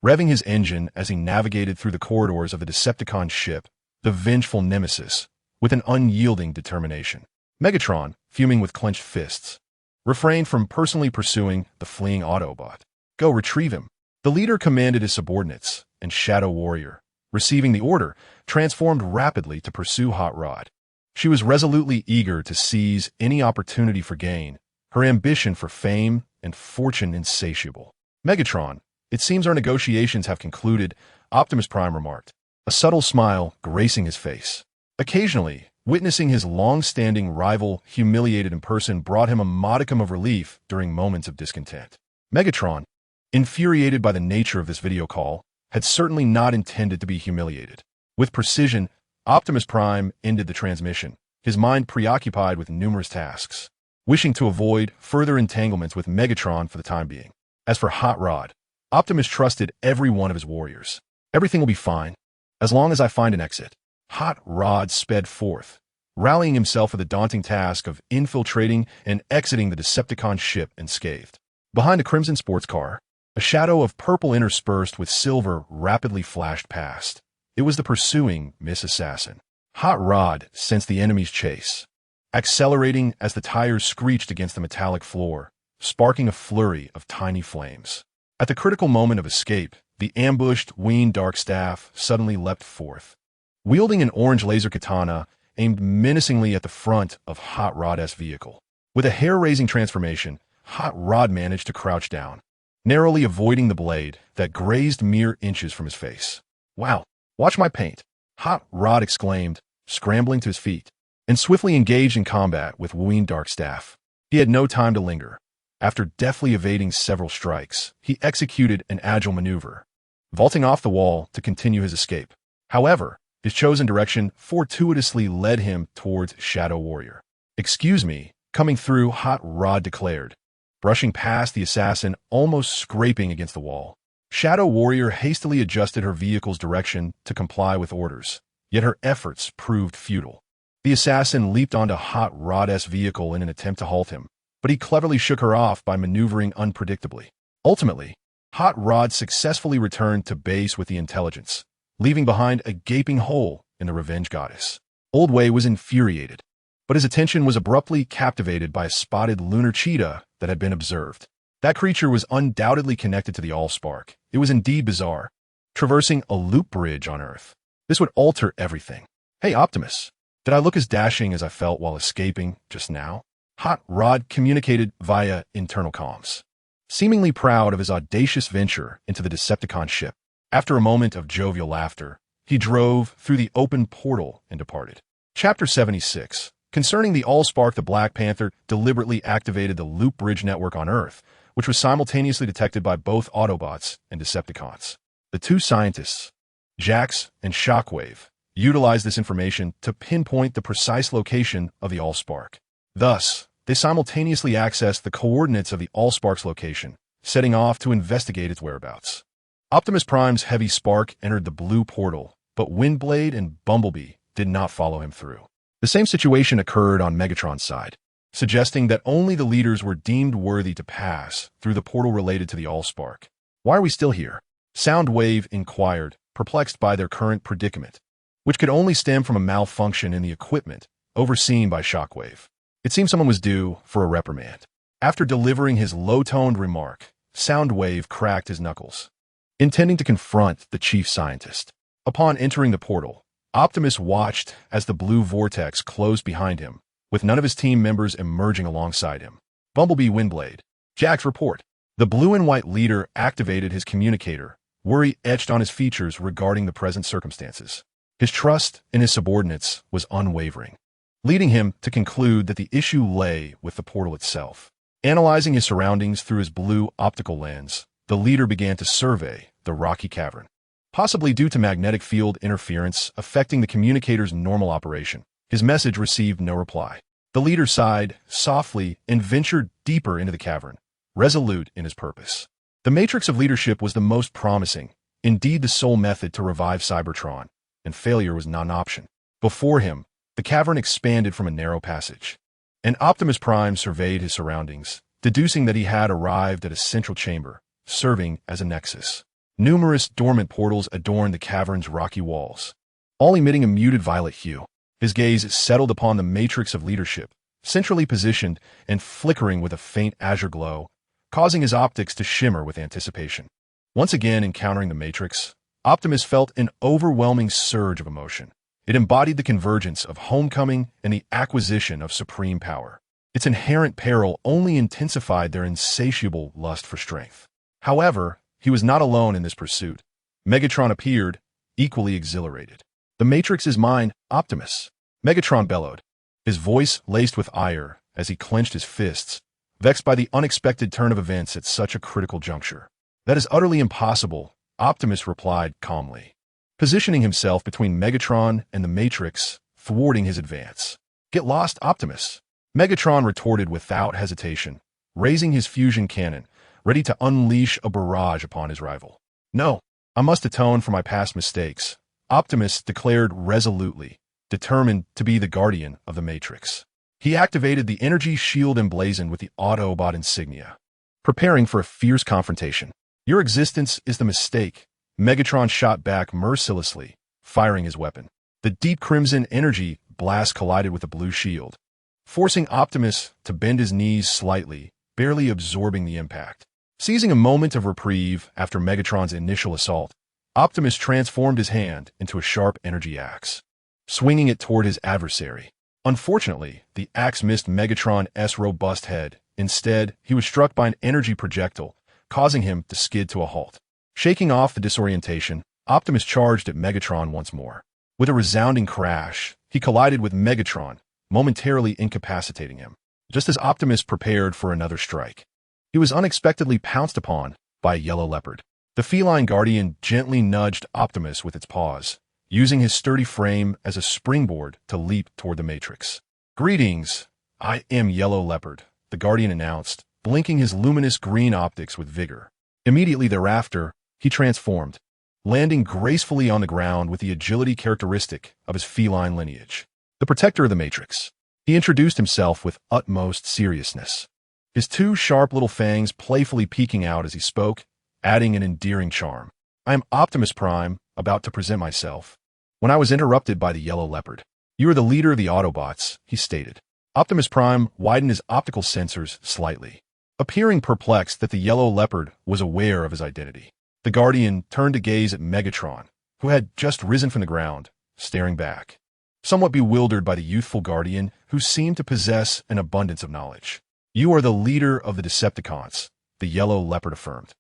Speaker 1: revving his engine as he navigated through the corridors of the Decepticon ship, the vengeful nemesis, with an unyielding determination. Megatron, fuming with clenched fists, refrained from personally pursuing the fleeing Autobot. Go retrieve him. The leader commanded his subordinates, and Shadow Warrior, receiving the order, transformed rapidly to pursue Hot Rod. She was resolutely eager to seize any opportunity for gain, her ambition for fame and fortune insatiable. Megatron, it seems our negotiations have concluded, Optimus Prime remarked, a subtle smile gracing his face. Occasionally, witnessing his long-standing rival humiliated in person brought him a modicum of relief during moments of discontent. Megatron, infuriated by the nature of this video call, had certainly not intended to be humiliated. With precision, Optimus Prime ended the transmission, his mind preoccupied with numerous tasks, wishing to avoid further entanglements with Megatron for the time being. As for Hot Rod, Optimus trusted every one of his warriors. Everything will be fine, as long as I find an exit. Hot Rod sped forth, rallying himself for the daunting task of infiltrating and exiting the Decepticon ship unscathed. Behind a crimson sports car, a shadow of purple interspersed with silver rapidly flashed past. It was the pursuing Miss Assassin. Hot Rod sensed the enemy's chase, accelerating as the tires screeched against the metallic floor, sparking a flurry of tiny flames. At the critical moment of escape, the ambushed Ween Dark Staff suddenly leapt forth, wielding an orange laser katana aimed menacingly at the front of Hot Rod's vehicle. With a hair-raising transformation, Hot Rod managed to crouch down, narrowly avoiding the blade that grazed mere inches from his face. Wow, watch my paint, Hot Rod exclaimed, scrambling to his feet, and swiftly engaged in combat with Ween Dark Staff. He had no time to linger. After deftly evading several strikes, he executed an agile maneuver, vaulting off the wall to continue his escape. However, his chosen direction fortuitously led him towards Shadow Warrior. Excuse me, coming through, Hot Rod declared, brushing past the assassin, almost scraping against the wall. Shadow Warrior hastily adjusted her vehicle's direction to comply with orders, yet her efforts proved futile. The assassin leaped onto Hot Rod's vehicle in an attempt to halt him, but he cleverly shook her off by maneuvering unpredictably. Ultimately, Hot Rod successfully returned to base with the intelligence, leaving behind a gaping hole in the Revenge Goddess. Old Way was infuriated, but his attention was abruptly captivated by a spotted lunar cheetah that had been observed. That creature was undoubtedly connected to the Allspark. It was indeed bizarre, traversing a loop bridge on Earth. This would alter everything. Hey, Optimus, did I look as dashing as I felt while escaping just now? Hot Rod communicated via internal comms, seemingly proud of his audacious venture into the Decepticon ship. After a moment of jovial laughter, he drove through the open portal and departed. Chapter 76. Concerning the Allspark, the Black Panther deliberately activated the loop bridge network on Earth, which was simultaneously detected by both Autobots and Decepticons. The two scientists, Jax and Shockwave, utilized this information to pinpoint the precise location of the Allspark. Thus, they simultaneously accessed the coordinates of the Allspark's location, setting off to investigate its whereabouts. Optimus Prime's heavy spark entered the blue portal, but Windblade and Bumblebee did not follow him through. The same situation occurred on Megatron's side, suggesting that only the leaders were deemed worthy to pass through the portal related to the Allspark. Why are we still here? Soundwave inquired, perplexed by their current predicament, which could only stem from a malfunction in the equipment overseen by Shockwave. It seemed someone was due for a reprimand. After delivering his low-toned remark, Soundwave cracked his knuckles, intending to confront the chief scientist. Upon entering the portal, Optimus watched as the blue vortex closed behind him, with none of his team members emerging alongside him. Bumblebee Windblade. Jax report. The blue and white leader activated his communicator, worry etched on his features regarding the present circumstances. His trust in his subordinates was unwavering, leading him to conclude that the issue lay with the portal itself. Analyzing his surroundings through his blue optical lens, the leader began to survey the rocky cavern. Possibly due to magnetic field interference affecting the communicator's normal operation, his message received no reply. The leader sighed softly and ventured deeper into the cavern, resolute in his purpose. The matrix of leadership was the most promising, indeed the sole method to revive Cybertron, and failure was not an option. Before him, the cavern expanded from a narrow passage, and Optimus Prime surveyed his surroundings, deducing that he had arrived at a central chamber, serving as a nexus. Numerous dormant portals adorned the cavern's rocky walls, all emitting a muted violet hue. His gaze settled upon the matrix of leadership, centrally positioned and flickering with a faint azure glow, causing his optics to shimmer with anticipation. Once again encountering the matrix, Optimus felt an overwhelming surge of emotion. It embodied the convergence of homecoming and the acquisition of supreme power. Its inherent peril only intensified their insatiable lust for strength. However, he was not alone in this pursuit. Megatron appeared, equally exhilarated. "The Matrix is mine, Optimus," Megatron bellowed, his voice laced with ire as he clenched his fists, vexed by the unexpected turn of events at such a critical juncture. "That is utterly impossible," Optimus replied calmly, positioning himself between Megatron and the Matrix, thwarting his advance. "Get lost, Optimus," Megatron retorted without hesitation, raising his fusion cannon, ready to unleash a barrage upon his rival. "No, I must atone for my past mistakes," Optimus declared resolutely, determined to be the guardian of the Matrix. He activated the energy shield emblazoned with the Autobot insignia, preparing for a fierce confrontation. "Your existence is the mistake," Megatron shot back mercilessly, firing his weapon. The deep crimson energy blast collided with the blue shield, forcing Optimus to bend his knees slightly, barely absorbing the impact. Seizing a moment of reprieve after Megatron's initial assault, Optimus transformed his hand into a sharp energy axe, swinging it toward his adversary. Unfortunately, the axe missed Megatron's robust head. Instead, he was struck by an energy projectile, causing him to skid to a halt. Shaking off the disorientation, Optimus charged at Megatron once more. With a resounding crash, he collided with Megatron, momentarily incapacitating him. Just as Optimus prepared for another strike, he was unexpectedly pounced upon by a yellow leopard. The feline guardian gently nudged Optimus with its paws, using his sturdy frame as a springboard to leap toward the Matrix. "Greetings, I am Yellow Leopard," the guardian announced, blinking his luminous green optics with vigor. Immediately thereafter, he transformed, landing gracefully on the ground with the agility characteristic of his feline lineage. "The protector of the Matrix." He introduced himself with utmost seriousness, his two sharp little fangs playfully peeking out as he spoke, adding an endearing charm. "I am Optimus Prime, about to present myself," when I was interrupted by the yellow leopard. "You are the leader of the Autobots," he stated. Optimus Prime widened his optical sensors slightly, appearing perplexed that the yellow leopard was aware of his identity. The Guardian turned to gaze at Megatron, who had just risen from the ground, staring back, somewhat bewildered by the youthful Guardian, who seemed to possess an abundance of knowledge. "You are the leader of the Decepticons," the yellow leopard affirmed,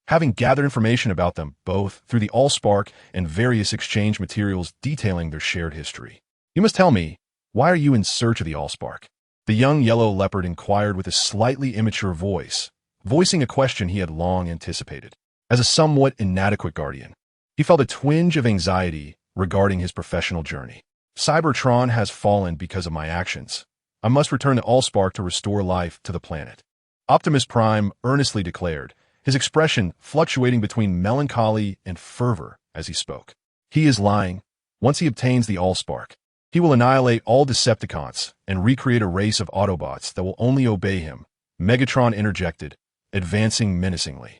Speaker 1: having gathered information about them both through the Allspark and various exchange materials detailing their shared history. "You must tell me, why are you in search of the Allspark?" The young yellow leopard inquired with a slightly immature voice, voicing a question he had long anticipated. As a somewhat inadequate guardian, he felt a twinge of anxiety regarding his professional journey. "Cybertron has fallen because of my actions. I must return to Allspark to restore life to the planet," Optimus Prime earnestly declared, his expression fluctuating between melancholy and fervor as he spoke. "He is lying. Once he obtains the Allspark, he will annihilate all Decepticons and recreate a race of Autobots that will only obey him," Megatron interjected, advancing menacingly.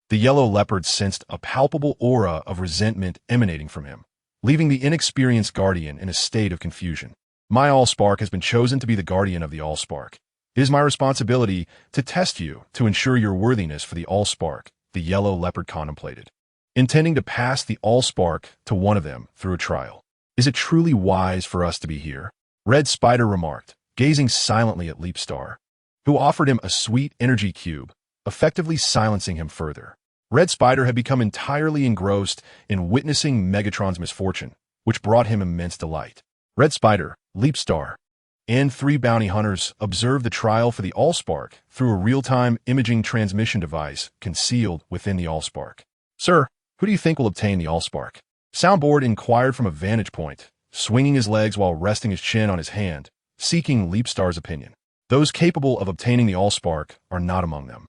Speaker 1: The yellow leopard sensed a palpable aura of resentment emanating from him, leaving the inexperienced Guardian in a state of confusion. "My Allspark has been chosen to be the guardian of the Allspark. It is my responsibility to test you to ensure your worthiness for the Allspark," the yellow leopard contemplated, intending to pass the Allspark to one of them through a trial. "Is it truly wise for us to be here?" Red Spider remarked, gazing silently at Leapstar, who offered him a sweet energy cube, effectively silencing him further. Red Spider had become entirely engrossed in witnessing Megatron's misfortune, which brought him immense delight. Red Spider, Leapstar, and 3 bounty hunters observed the trial for the Allspark through a real-time imaging transmission device concealed within the Allspark. "Sir, who do you think will obtain the Allspark?" Soundboard inquired from a vantage point, swinging his legs while resting his chin on his hand, seeking Leapstar's opinion. "Those capable of obtaining the Allspark are not among them,"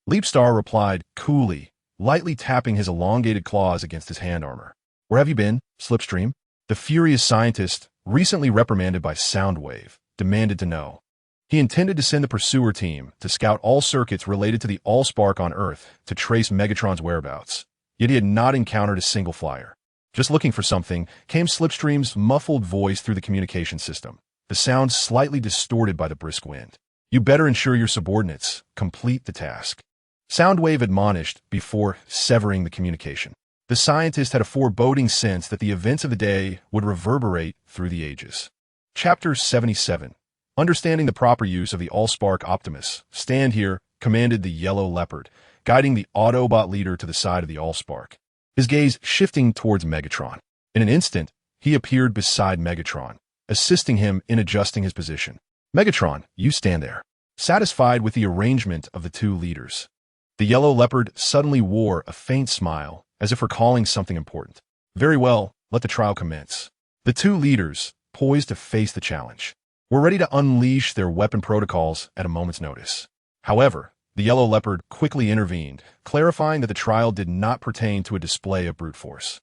Speaker 1: Leapstar replied coolly, lightly tapping his elongated claws against his hand armor. "Where have you been, Slipstream?" The furious scientist, recently reprimanded by Soundwave, demanded to know. He intended to send the pursuer team to scout all circuits related to the Allspark on Earth to trace Megatron's whereabouts. Yet he had not encountered a single flyer. Just looking for something came Slipstream's muffled voice through the communication system, the sound slightly distorted by the brisk wind. You better ensure your subordinates complete the task. Soundwave admonished before severing the communication. The scientist had a foreboding sense that the events of the day would reverberate through the ages. Chapter 77. Understanding the proper use of the Allspark Optimus. Stand here, commanded the Yellow Leopard, guiding the Autobot leader to the side of the Allspark, his gaze shifting towards Megatron. In an instant, he appeared beside Megatron, assisting him in adjusting his position. Megatron, you stand there. Satisfied with the arrangement of the two leaders, the Yellow Leopard suddenly wore a faint smile, as if recalling something important. Very well, let the trial commence. The two leaders, poised to face the challenge, were ready to unleash their weapon protocols at a moment's notice. However, the Yellow Leopard quickly intervened, clarifying that the trial did not pertain to a display of brute force.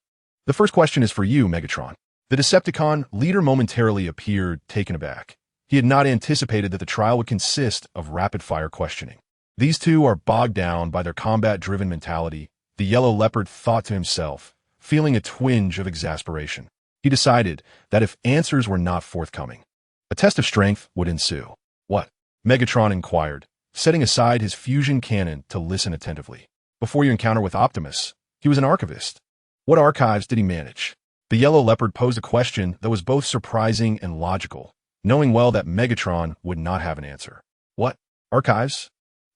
Speaker 1: The first question is for you, Megatron. The Decepticon leader momentarily appeared taken aback. He had not anticipated that the trial would consist of rapid-fire questioning. These two are bogged down by their combat-driven mentality, the Yellow Leopard thought to himself, feeling a twinge of exasperation. He decided that if answers were not forthcoming, a test of strength would ensue. What? Megatron inquired, setting aside his fusion cannon to listen attentively. Before your encounter with Optimus, he was an archivist. What archives did he manage? The Yellow Leopard posed a question that was both surprising and logical, knowing well that Megatron would not have an answer. What? Archives?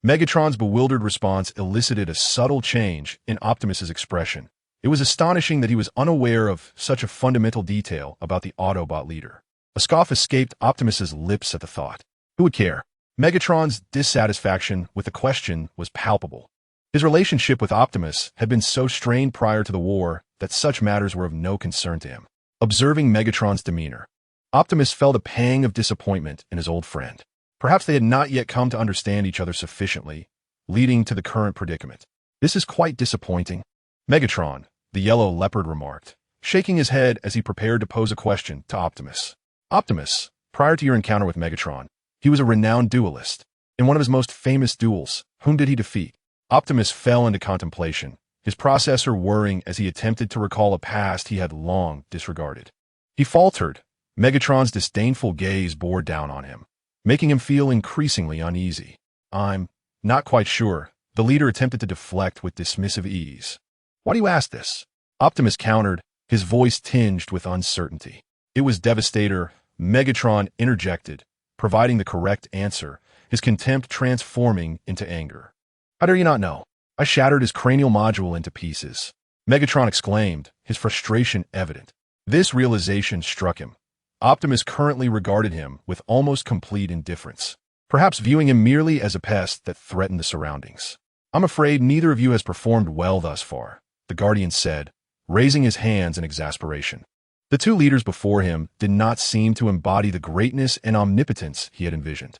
Speaker 1: Megatron's bewildered response elicited a subtle change in Optimus's expression. It was astonishing that he was unaware of such a fundamental detail about the Autobot leader. A scoff escaped Optimus's lips at the thought. Who would care? Megatron's dissatisfaction with the question was palpable. His relationship with Optimus had been so strained prior to the war that such matters were of no concern to him. Observing Megatron's demeanor, Optimus felt a pang of disappointment in his old friend. Perhaps they had not yet come to understand each other sufficiently, leading to the current predicament. This is quite disappointing. Megatron, the Yellow Leopard remarked, shaking his head as he prepared to pose a question to Optimus. Optimus, prior to your encounter with Megatron, he was a renowned duelist. In one of his most famous duels, whom did he defeat? Optimus fell into contemplation, his processor whirring as he attempted to recall a past he had long disregarded. He faltered. Megatron's disdainful gaze bore down on him, making him feel increasingly uneasy. I'm not quite sure. The leader attempted to deflect with dismissive ease. Why do you ask this? Optimus countered, his voice tinged with uncertainty. It was Devastator. Megatron interjected, providing the correct answer, his contempt transforming into anger. How dare you not know? I shattered his cranial module into pieces. Megatron exclaimed, his frustration evident. This realization struck him. Optimus currently regarded him with almost complete indifference, perhaps viewing him merely as a pest that threatened the surroundings. I'm afraid neither of you has performed well thus far, the Guardian said, raising his hands in exasperation. The two leaders before him did not seem to embody the greatness and omnipotence he had envisioned.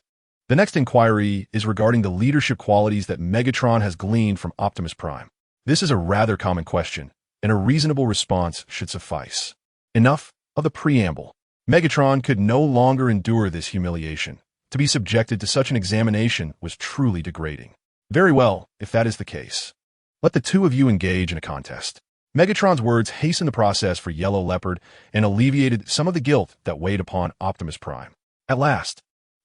Speaker 1: The next inquiry is regarding the leadership qualities that Megatron has gleaned from Optimus Prime. This is a rather common question, and a reasonable response should suffice. Enough of the preamble. Megatron could no longer endure this humiliation. To be subjected to such an examination was truly degrading. Very well, if that is the case. Let the two of you engage in a contest. Megatron's words hastened the process for Yellow Leopard and alleviated some of the guilt that weighed upon Optimus Prime. At last,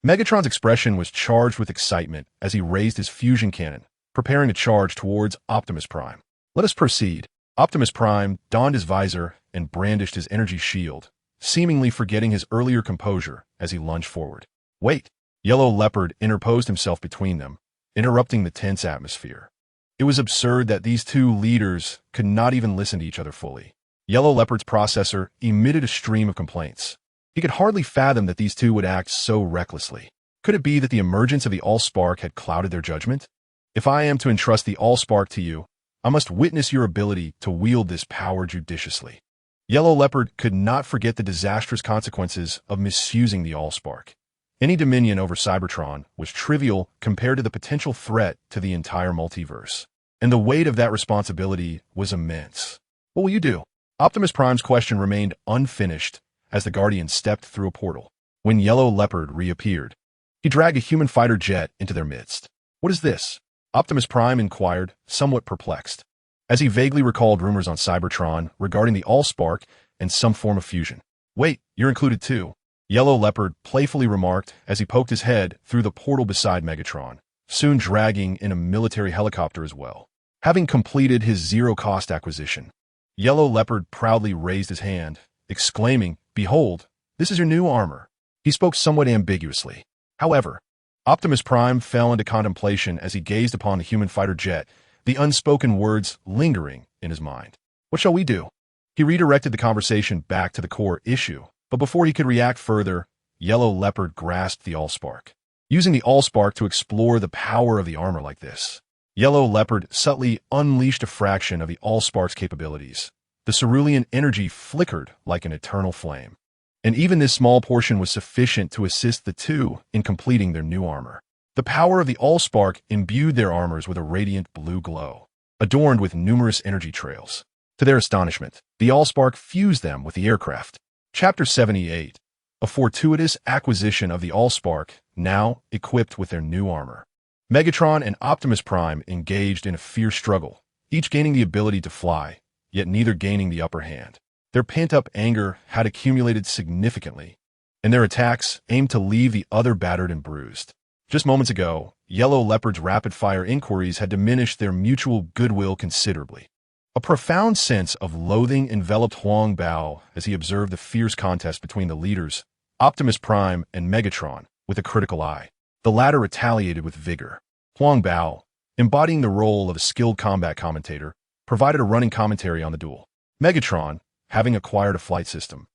Speaker 1: Megatron's expression was charged with excitement as he raised his fusion cannon, preparing to charge towards Optimus Prime. Let us proceed. Optimus Prime donned his visor and brandished his energy shield, seemingly forgetting his earlier composure as he lunged forward. Wait! Yellow Leopard interposed himself between them, interrupting the tense atmosphere. It was absurd that these two leaders could not even listen to each other fully. Yellow Leopard's processor emitted a stream of complaints. He could hardly fathom that these two would act so recklessly. Could it be that the emergence of the Allspark had clouded their judgment? If I am to entrust the Allspark to you, I must witness your ability to wield this power judiciously. Yellow Leopard could not forget the disastrous consequences of misusing the Allspark. Any dominion over Cybertron was trivial compared to the potential threat to the entire multiverse, and the weight of that responsibility was immense. What will you do? Optimus Prime's question remained unfinished as the Guardian stepped through a portal. When Yellow Leopard reappeared, He dragged a human fighter jet into their midst. "What is this?" Optimus Prime inquired, somewhat perplexed, as he vaguely recalled rumors on Cybertron regarding the Allspark and some form of fusion. "Wait, you're included too," Yellow Leopard playfully remarked as he poked his head through the portal beside Megatron, soon dragging in a military helicopter as well. Having completed his zero-cost acquisition, Yellow Leopard proudly raised his hand, exclaiming, "Behold, this is your new armor." He spoke somewhat ambiguously. However, Optimus Prime fell into contemplation as he gazed upon the human fighter jet, the unspoken words lingering in his mind. "What shall we do?" He redirected the conversation back to the core issue, but before he could react further, Yellow Leopard grasped the Allspark. Using the Allspark to explore the power of the armor like this, Yellow Leopard subtly unleashed a fraction of the Allspark's capabilities. The cerulean energy flickered like an eternal flame, and even this small portion was sufficient to assist the two in completing their new armor. The power of the Allspark imbued their armors with a radiant blue glow, adorned with numerous energy trails. To their astonishment, the Allspark fused them with the aircraft. Chapter 78. A fortuitous acquisition of the Allspark, now equipped with their new armor. Megatron and Optimus Prime engaged in a fierce struggle, each gaining the ability to fly, yet neither gaining the upper hand. Their pent-up anger had accumulated significantly, and their attacks aimed to leave the other battered and bruised. Just moments ago, Yellow Leopard's rapid-fire inquiries had diminished their mutual goodwill considerably. A profound sense of loathing enveloped Huang Bao as he observed the fierce contest between the leaders, Optimus Prime and Megatron, with a critical eye. The latter retaliated with vigor. Huang Bao, embodying the role of a skilled combat commentator, provided a running commentary on the duel. Megatron, having acquired a flight system,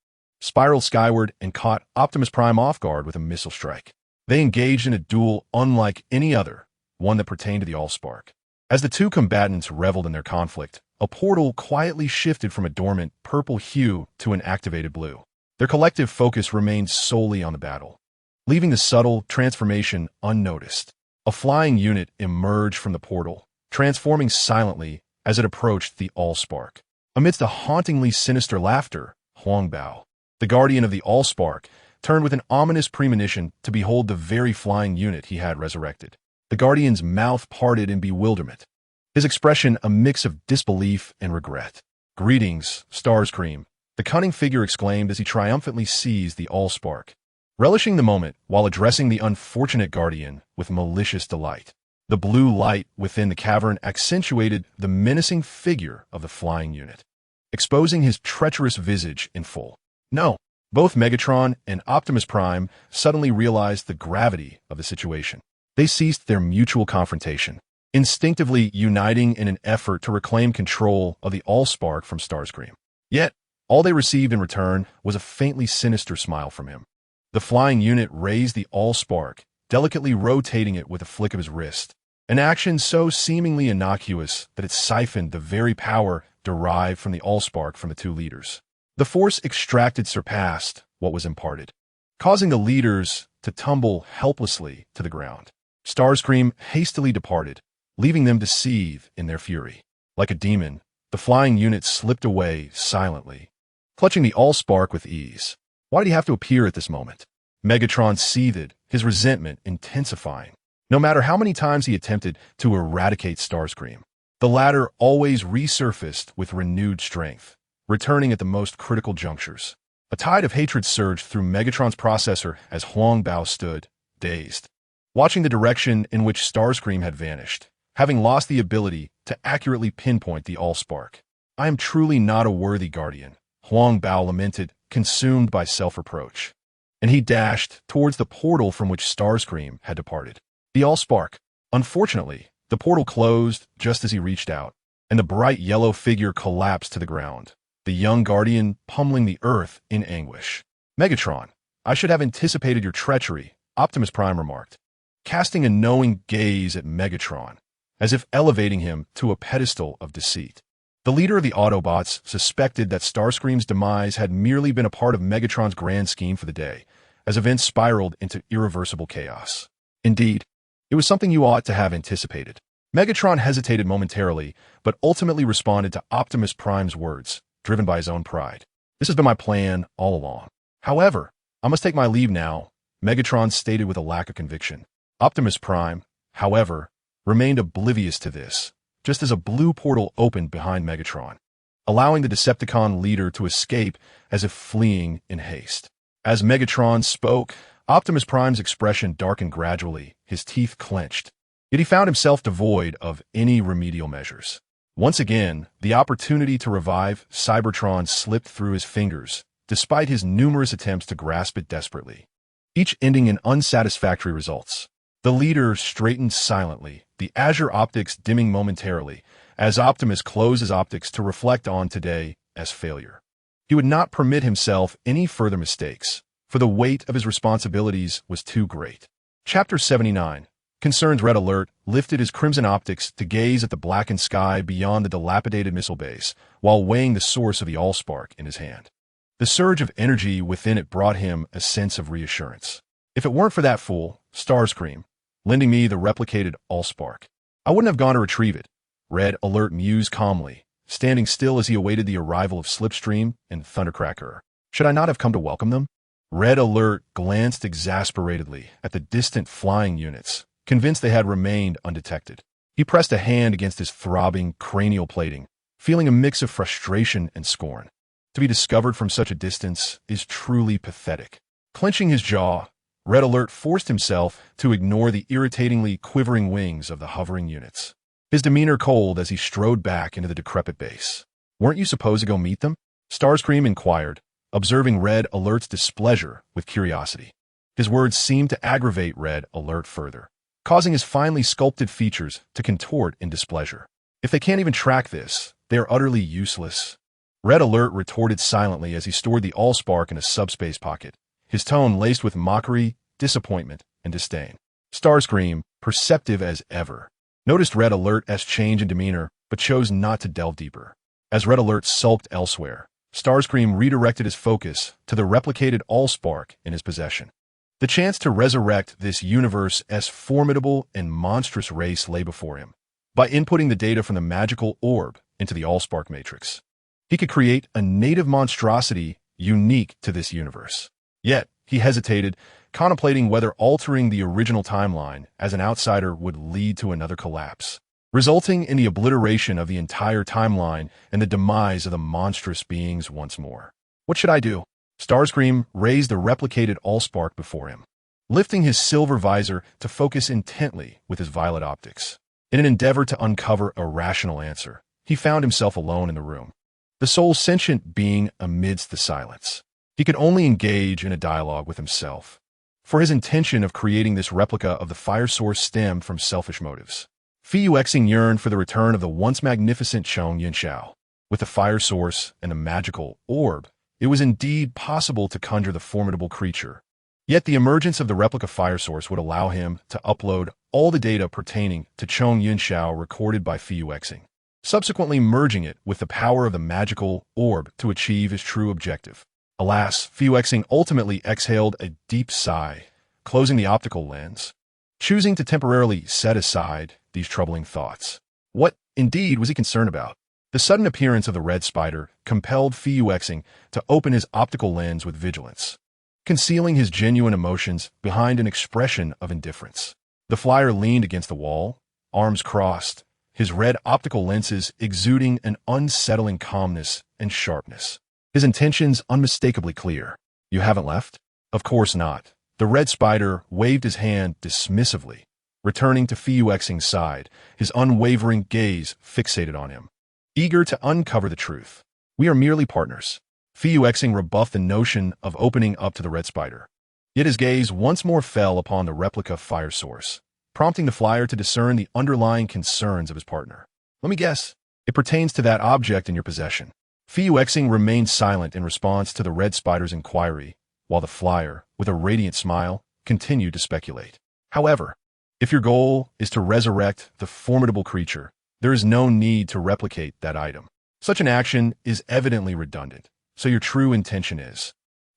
Speaker 1: spiraled skyward and caught Optimus Prime off guard with a missile strike. They engaged in a duel unlike any other, one that pertained to the Allspark. As the two combatants reveled in their conflict, a portal quietly shifted from a dormant purple hue to an activated blue. Their collective focus remained solely on the battle, leaving the subtle transformation unnoticed. A flying unit emerged from the portal, transforming silently as it approached the Allspark. Amidst a hauntingly sinister laughter, Huang Bao, the guardian of the Allspark, turned with an ominous premonition to behold the very flying unit he had resurrected. The guardian's mouth parted in bewilderment, his expression a mix of disbelief and regret. "Greetings, Starscream," the cunning figure exclaimed as he triumphantly seized the Allspark, relishing the moment while addressing the unfortunate guardian with malicious delight. The blue light within the cavern accentuated the menacing figure of the flying unit, exposing his treacherous visage in full. No, both Megatron and Optimus Prime suddenly realized the gravity of the situation. They ceased their mutual confrontation, instinctively uniting in an effort to reclaim control of the Allspark from Starscream. Yet, all they received in return was a faintly sinister smile from him. The flying unit raised the Allspark, delicately rotating it with a flick of his wrist, an action so seemingly innocuous that it siphoned the very power derived from the Allspark from the two leaders. The force extracted surpassed what was imparted, causing the leaders to tumble helplessly to the ground. Starscream hastily departed, leaving them to seethe in their fury. Like a demon, the flying unit slipped away silently, clutching the Allspark with ease. Why did he have to appear at this moment? Megatron seethed, his resentment intensifying. No matter how many times he attempted to eradicate Starscream, the latter always resurfaced with renewed strength, returning at the most critical junctures. A tide of hatred surged through Megatron's processor as Huang Bao stood, dazed, watching the direction in which Starscream had vanished, having lost the ability to accurately pinpoint the Allspark. "I am truly not a worthy guardian," Huang Bao lamented, consumed by self-reproach. And he dashed towards the portal from which Starscream had departed. The Allspark. Unfortunately, the portal closed just as he reached out, and the bright yellow figure collapsed to the ground, the young guardian pummeling the earth in anguish. "Megatron, I should have anticipated your treachery," Optimus Prime remarked, casting a knowing gaze at Megatron, as if elevating him to a pedestal of deceit. The leader of the Autobots suspected that Starscream's demise had merely been a part of Megatron's grand scheme for the day, as events spiraled into irreversible chaos. "Indeed, it was something you ought to have anticipated." Megatron hesitated momentarily, but ultimately responded to Optimus Prime's words, driven by his own pride. "This has been my plan all along. However, I must take my leave now. Megatron stated with a lack of conviction. Optimus Prime, however, remained oblivious to this, just as a blue portal opened behind Megatron, allowing the Decepticon leader to escape as if fleeing in haste. As Megatron spoke, Optimus Prime's expression darkened gradually, his teeth clenched. Yet he found himself devoid of any remedial measures. Once again, the opportunity to revive Cybertron slipped through his fingers, despite his numerous attempts to grasp it desperately, each ending in unsatisfactory results. The leader straightened silently, the azure optics dimming momentarily, as Optimus closed his optics to reflect on today as failure. He would not permit himself any further mistakes, for the weight of his responsibilities was too great. Chapter 79. Concerned Red Alert lifted his crimson optics to gaze at the blackened sky beyond the dilapidated missile base, while weighing the source of the Allspark in his hand. The surge of energy within it brought him a sense of reassurance. If it weren't for that fool, Starscream, lending me the replicated Allspark, I wouldn't have gone to retrieve it, Red Alert mused calmly, standing still as he awaited the arrival of Slipstream and Thundercracker. Should I not have come to welcome them? Red Alert glanced exasperatedly at the distant flying units, convinced they had remained undetected. He pressed a hand against his throbbing cranial plating, feeling a mix of frustration and scorn. To be discovered from such a distance is truly pathetic. Clenching his jaw, Red Alert forced himself to ignore the irritatingly quivering wings of the hovering units, his demeanor cold as he strode back into the decrepit base. Weren't you supposed to go meet them? Starscream inquired, observing Red Alert's displeasure with curiosity. His words seemed to aggravate Red Alert further, causing his finely sculpted features to contort in displeasure. If they can't even track this, they are utterly useless. Red Alert retorted silently as he stored the Allspark in a subspace pocket, his tone laced with mockery, disappointment, and disdain. Starscream, perceptive as ever, noticed Red Alert's change in demeanor, but chose not to delve deeper. As Red Alert sulked elsewhere, Starscream redirected his focus to the replicated Allspark in his possession. The chance to resurrect this universe's formidable and monstrous race lay before him. By inputting the data from the magical orb into the Allspark matrix, he could create a native monstrosity unique to this universe. Yet, he hesitated, contemplating whether altering the original timeline as an outsider would lead to another collapse, resulting in the obliteration of the entire timeline and the demise of the monstrous beings once more. What should I do? Starscream raised the replicated Allspark before him, lifting his silver visor to focus intently with his violet optics. In an endeavor to uncover a rational answer, he found himself alone in the room, the sole sentient being amidst the silence. He could only engage in a dialogue with himself, for his intention of creating this replica of the fire source stemmed from selfish motives. Fuyuexing yearned for the return of the once magnificent Chong Yunxiao. With the fire source and the magical orb, it was indeed possible to conjure the formidable creature. Yet the emergence of the replica fire source would allow him to upload all the data pertaining to Chong Yunxiao recorded by Fuyuexing, subsequently merging it with the power of the magical orb to achieve his true objective. Alas, Fuyuexing ultimately exhaled a deep sigh, closing the optical lens, choosing to temporarily set aside these troubling thoughts. What, indeed, was he concerned about? The sudden appearance of the red spider compelled Fuyuexing to open his optical lens with vigilance, concealing his genuine emotions behind an expression of indifference. The flyer leaned against the wall, arms crossed, his red optical lenses exuding an unsettling calmness and sharpness. His intentions unmistakably clear. You haven't left? Of course not. The red spider waved his hand dismissively, returning to Fuyuexing's side, his unwavering gaze fixated on him, eager to uncover the truth. We are merely partners. Fuyuexing rebuffed the notion of opening up to the red spider. Yet his gaze once more fell upon the replica fire source, prompting the flyer to discern the underlying concerns of his partner. Let me guess. It pertains to that object in your possession. Fuyuexing remained silent in response to the red spider's inquiry, while the flyer, with a radiant smile, continued to speculate. However, if your goal is to resurrect the formidable creature, there is no need to replicate that item. Such an action is evidently redundant, so your true intention is.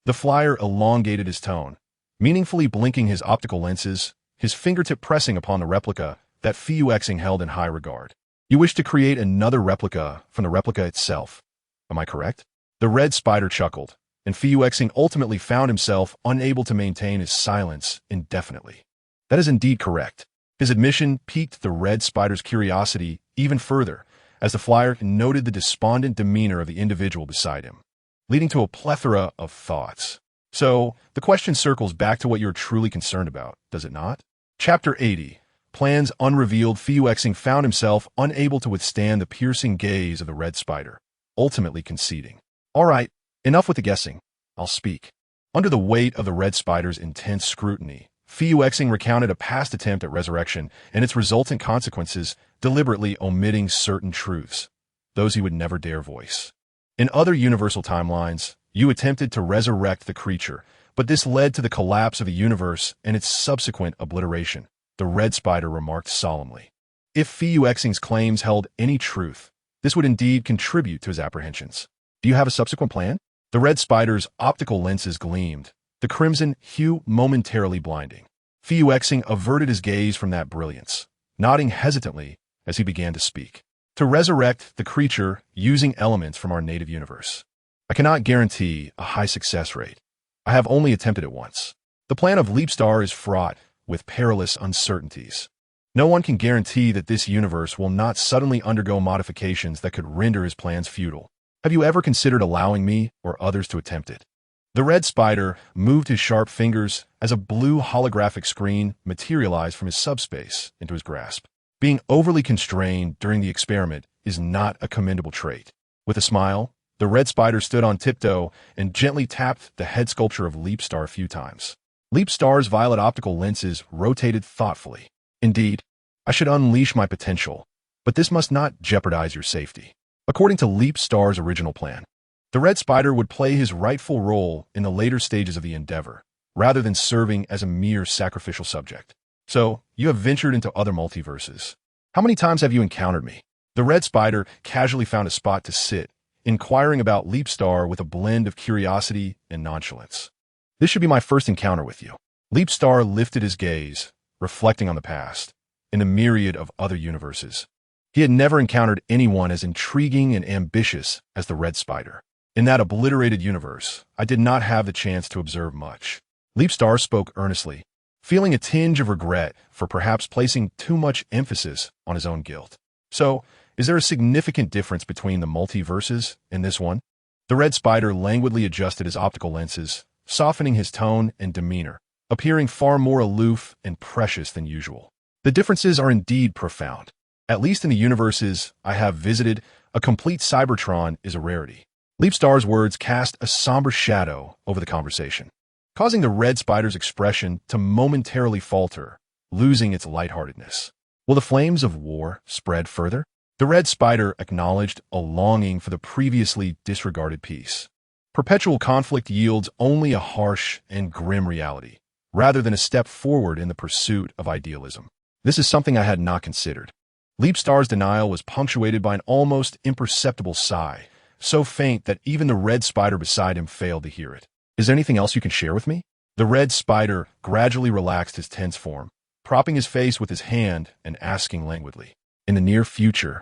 Speaker 1: The flyer elongated his tone, meaningfully blinking his optical lenses, his fingertip pressing upon the replica that Fuyuexing held in high regard. You wish to create another replica from the replica itself. Am I correct? The red spider chuckled, and Fuexing ultimately found himself unable to maintain his silence indefinitely. That is indeed correct. His admission piqued the Red Spider's curiosity even further, as the flyer noted the despondent demeanor of the individual beside him, leading to a plethora of thoughts. So, the question circles back to what you're truly concerned about, does it not? Chapter 80. Plans unrevealed. Fuexing found himself unable to withstand the piercing gaze of the Red Spider, ultimately conceding. All right, enough with the guessing. I'll speak. Under the weight of the Red Spider's intense scrutiny, Fuexing recounted a past attempt at resurrection and its resultant consequences, deliberately omitting certain truths, those he would never dare voice. In other universal timelines, you attempted to resurrect the creature, but this led to the collapse of the universe and its subsequent obliteration, the Red Spider remarked solemnly. If Fuexing's claims held any truth, this would indeed contribute to his apprehensions. Do you have a subsequent plan? The Red Spider's optical lenses gleamed, the crimson hue momentarily blinding. Fuexing averted his gaze from that brilliance, nodding hesitantly as he began to speak. To resurrect the creature using elements from our native universe. I cannot guarantee a high success rate. I have only attempted it once. The plan of Leapstar is fraught with perilous uncertainties. No one can guarantee that this universe will not suddenly undergo modifications that could render his plans futile. Have you ever considered allowing me or others to attempt it? The Red Spider moved his sharp fingers as a blue holographic screen materialized from his subspace into his grasp. Being overly constrained during the experiment is not a commendable trait. With a smile, the Red Spider stood on tiptoe and gently tapped the head sculpture of Leapstar a few times. Leapstar's violet optical lenses rotated thoughtfully. Indeed, I should unleash my potential, but this must not jeopardize your safety. According to Leapstar's original plan, the Red Spider would play his rightful role in the later stages of the endeavor, rather than serving as a mere sacrificial subject. So, you have ventured into other multiverses. How many times have you encountered me? The Red Spider casually found a spot to sit, inquiring about Leapstar with a blend of curiosity and nonchalance. This should be my first encounter with you. Leapstar lifted his gaze, reflecting on the past, in a myriad of other universes. He had never encountered anyone as intriguing and ambitious as the Red Spider. In that obliterated universe, I did not have the chance to observe much. Leapstar spoke earnestly, feeling a tinge of regret for perhaps placing too much emphasis on his own guilt. So, is there a significant difference between the multiverses and this one? The Red Spider languidly adjusted his optical lenses, softening his tone and demeanor, appearing far more aloof and precious than usual. The differences are indeed profound. At least in the universes I have visited, a complete Cybertron is a rarity. Leapstar's words cast a somber shadow over the conversation, causing the Red Spider's expression to momentarily falter, losing its lightheartedness. Will the flames of war spread further? The Red Spider acknowledged a longing for the previously disregarded peace. Perpetual conflict yields only a harsh and grim reality, rather than a step forward in the pursuit of idealism. This is something I had not considered. Leapstar's denial was punctuated by an almost imperceptible sigh, so faint that even the Red Spider beside him failed to hear it. Is there anything else you can share with me? The Red Spider gradually relaxed his tense form, propping his face with his hand and asking languidly. In the near future,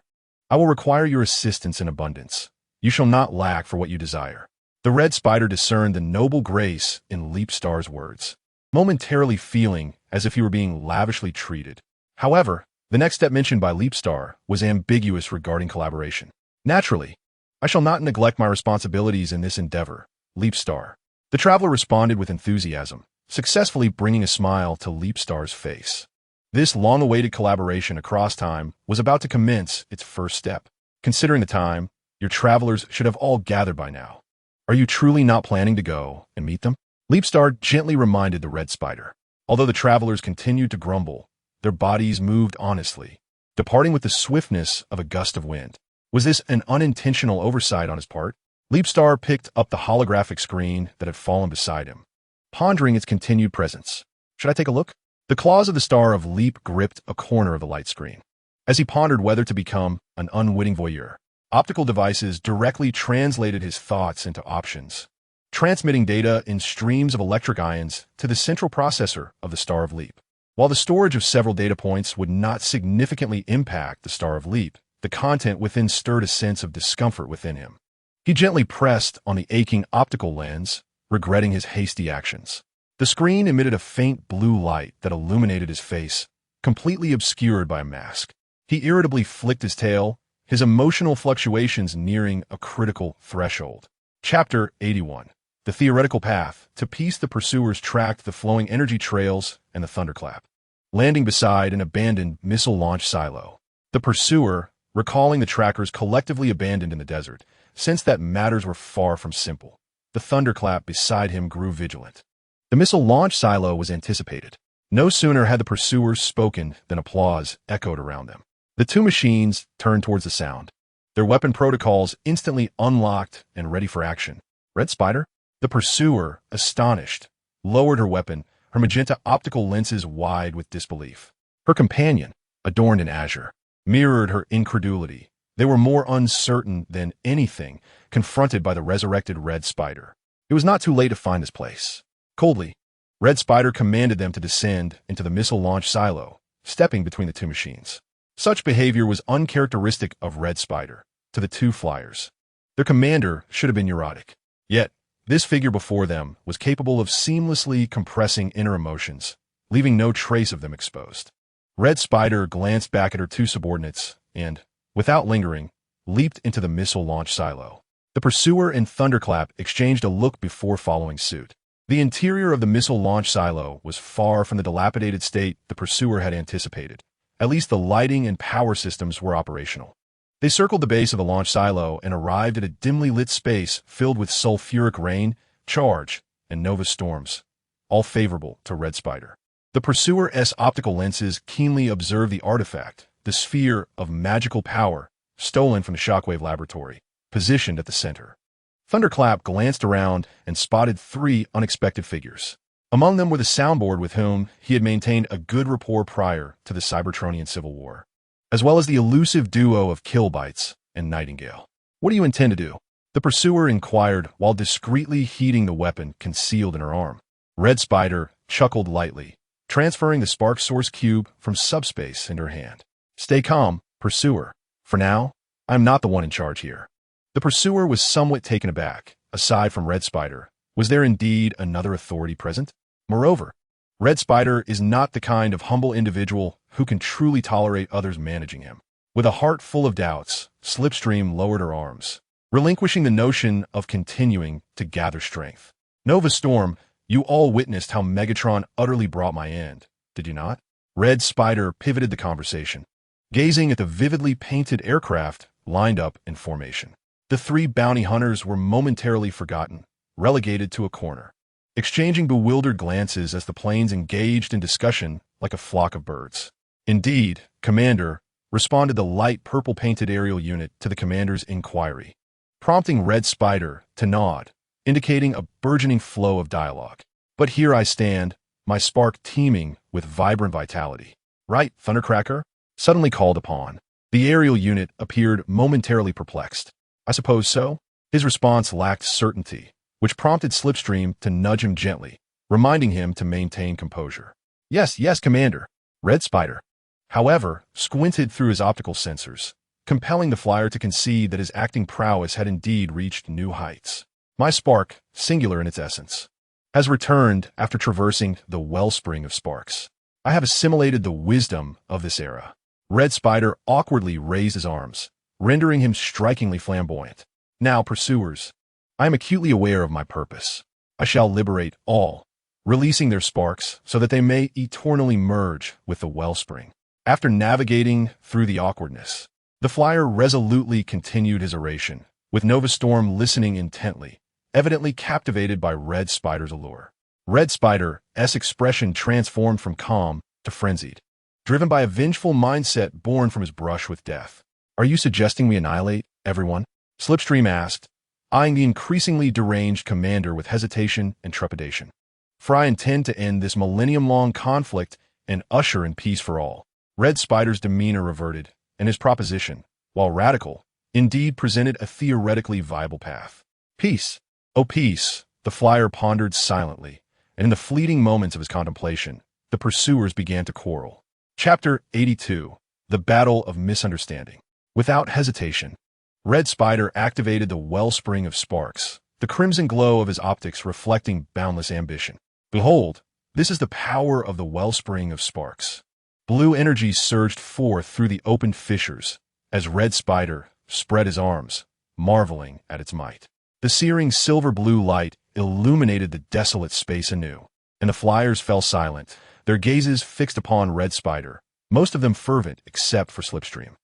Speaker 1: I will require your assistance in abundance. You shall not lack for what you desire. The Red Spider discerned the noble grace in Leapstar's words, momentarily feeling as if he were being lavishly treated. However, the next step mentioned by Leapstar was ambiguous regarding collaboration. Naturally, I shall not neglect my responsibilities in this endeavor, Leapstar. The traveler responded with enthusiasm, successfully bringing a smile to Leapstar's face. This long-awaited collaboration across time was about to commence its first step. Considering the time, your travelers should have all gathered by now. Are you truly not planning to go and meet them? Leapstar gently reminded the Red Spider. Although the travelers continued to grumble, their bodies moved honestly, departing with the swiftness of a gust of wind. Was this an unintentional oversight on his part? Leapstar picked up the holographic screen that had fallen beside him, pondering its continued presence. Should I take a look? The claws of the Star of Leap gripped a corner of the light screen. As he pondered whether to become an unwitting voyeur, optical devices directly translated his thoughts into options, transmitting data in streams of electric ions to the central processor of the Star of Leap. While the storage of several data points would not significantly impact the Star of Leap, the content within stirred a sense of discomfort within him. He gently pressed on the aching optical lens, regretting his hasty actions. The screen emitted a faint blue light that illuminated his face, completely obscured by a mask. He irritably flicked his tail, his emotional fluctuations nearing a critical threshold. Chapter 81. The Theoretical Path. To piece the pursuers tracked the flowing energy trails and the thunderclap, landing beside an abandoned missile launch silo. The pursuer, recalling the trackers collectively abandoned in the desert, sensed that matters were far from simple. The thunderclap beside him grew vigilant. The missile launch silo was anticipated. No sooner had the pursuers spoken than applause echoed around them. The two machines turned towards the sound, their weapon protocols instantly unlocked and ready for action. Red Spider? The pursuer, astonished, lowered her weapon, her magenta optical lenses wide with disbelief. Her companion, adorned in azure, mirrored her incredulity. They were more uncertain than anything, confronted by the resurrected Red Spider. It was not too late to find this place. Coldly, Red Spider commanded them to descend into the missile launch silo, stepping between the two machines. Such behavior was uncharacteristic of Red Spider to the two flyers. Their commander should have been neurotic. Yet, this figure before them was capable of seamlessly compressing inner emotions, leaving no trace of them exposed. Red Spider glanced back at her two subordinates and, without lingering, leaped into the missile launch silo. The pursuer and Thunderclap exchanged a look before following suit. The interior of the missile launch silo was far from the dilapidated state the pursuer had anticipated. At least the lighting and power systems were operational. They circled the base of the launch silo and arrived at a dimly lit space filled with sulfuric rain, charge, and nova storms, all favorable to Red Spider. The pursuer's optical lenses keenly observed the artifact, the sphere of magical power, stolen from the Shockwave laboratory, positioned at the center. Thunderclap glanced around and spotted three unexpected figures. Among them were the soundboard with whom he had maintained a good rapport prior to the Cybertronian Civil War, as well as the elusive duo of Killbites and Nightingale. "What do you intend to do?" the pursuer inquired while discreetly heating the weapon concealed in her arm. Red Spider chuckled lightly, transferring the spark source cube from subspace into her hand. "Stay calm, pursuer. For now, I'm not the one in charge here." The pursuer was somewhat taken aback. Aside from Red Spider, was there indeed another authority present? Moreover, Red Spider is not the kind of humble individual who can truly tolerate others managing him. With a heart full of doubts, Slipstream lowered her arms, relinquishing the notion of continuing to gather strength. "Nova Storm, you all witnessed how Megatron utterly brought my end, did you not?" Red Spider pivoted the conversation, gazing at the vividly painted aircraft lined up in formation. The three bounty hunters were momentarily forgotten, relegated to a corner, exchanging bewildered glances as the planes engaged in discussion like a flock of birds. "Indeed, Commander," responded the light purple-painted aerial unit to the commander's inquiry, prompting Red Spider to nod, indicating a burgeoning flow of dialogue. "But here I stand, my spark teeming with vibrant vitality." "Right, Thundercracker?" suddenly called upon. The aerial unit appeared momentarily perplexed. "I suppose so?" His response lacked certainty, which prompted Slipstream to nudge him gently, reminding him to maintain composure. "Yes, yes, Commander." Red Spider, however, squinted through his optical sensors, compelling the flyer to concede that his acting prowess had indeed reached new heights. "My spark, singular in its essence, has returned after traversing the wellspring of sparks. I have assimilated the wisdom of this era." Red Spider awkwardly raised his arms, rendering him strikingly flamboyant. "Now, pursuers, I am acutely aware of my purpose. I shall liberate all, releasing their sparks so that they may eternally merge with the wellspring." After navigating through the awkwardness, the flyer resolutely continued his oration, with Nova Storm listening intently, evidently captivated by Red Spider's allure. Red Spider's expression transformed from calm to frenzied, driven by a vengeful mindset born from his brush with death. "Are you suggesting we annihilate everyone?" Slipstream asked, eyeing the increasingly deranged commander with hesitation and trepidation. "For I intend to end this millennium-long conflict and usher in peace for all." Red Spider's demeanor reverted, and his proposition, while radical, indeed presented a theoretically viable path. "Peace, oh peace," the flyer pondered silently, and in the fleeting moments of his contemplation, the pursuers began to quarrel. Chapter 82. The Battle of Misunderstanding. Without hesitation, Red Spider activated the wellspring of sparks, the crimson glow of his optics reflecting boundless ambition. Behold, this is the power of the wellspring of sparks. Blue energy surged forth through the opened fissures as Red Spider spread his arms, marveling at its might. The searing silver-blue light illuminated the desolate space anew, and the flyers fell silent, their gazes fixed upon Red Spider, most of them fervent except for Slipstream.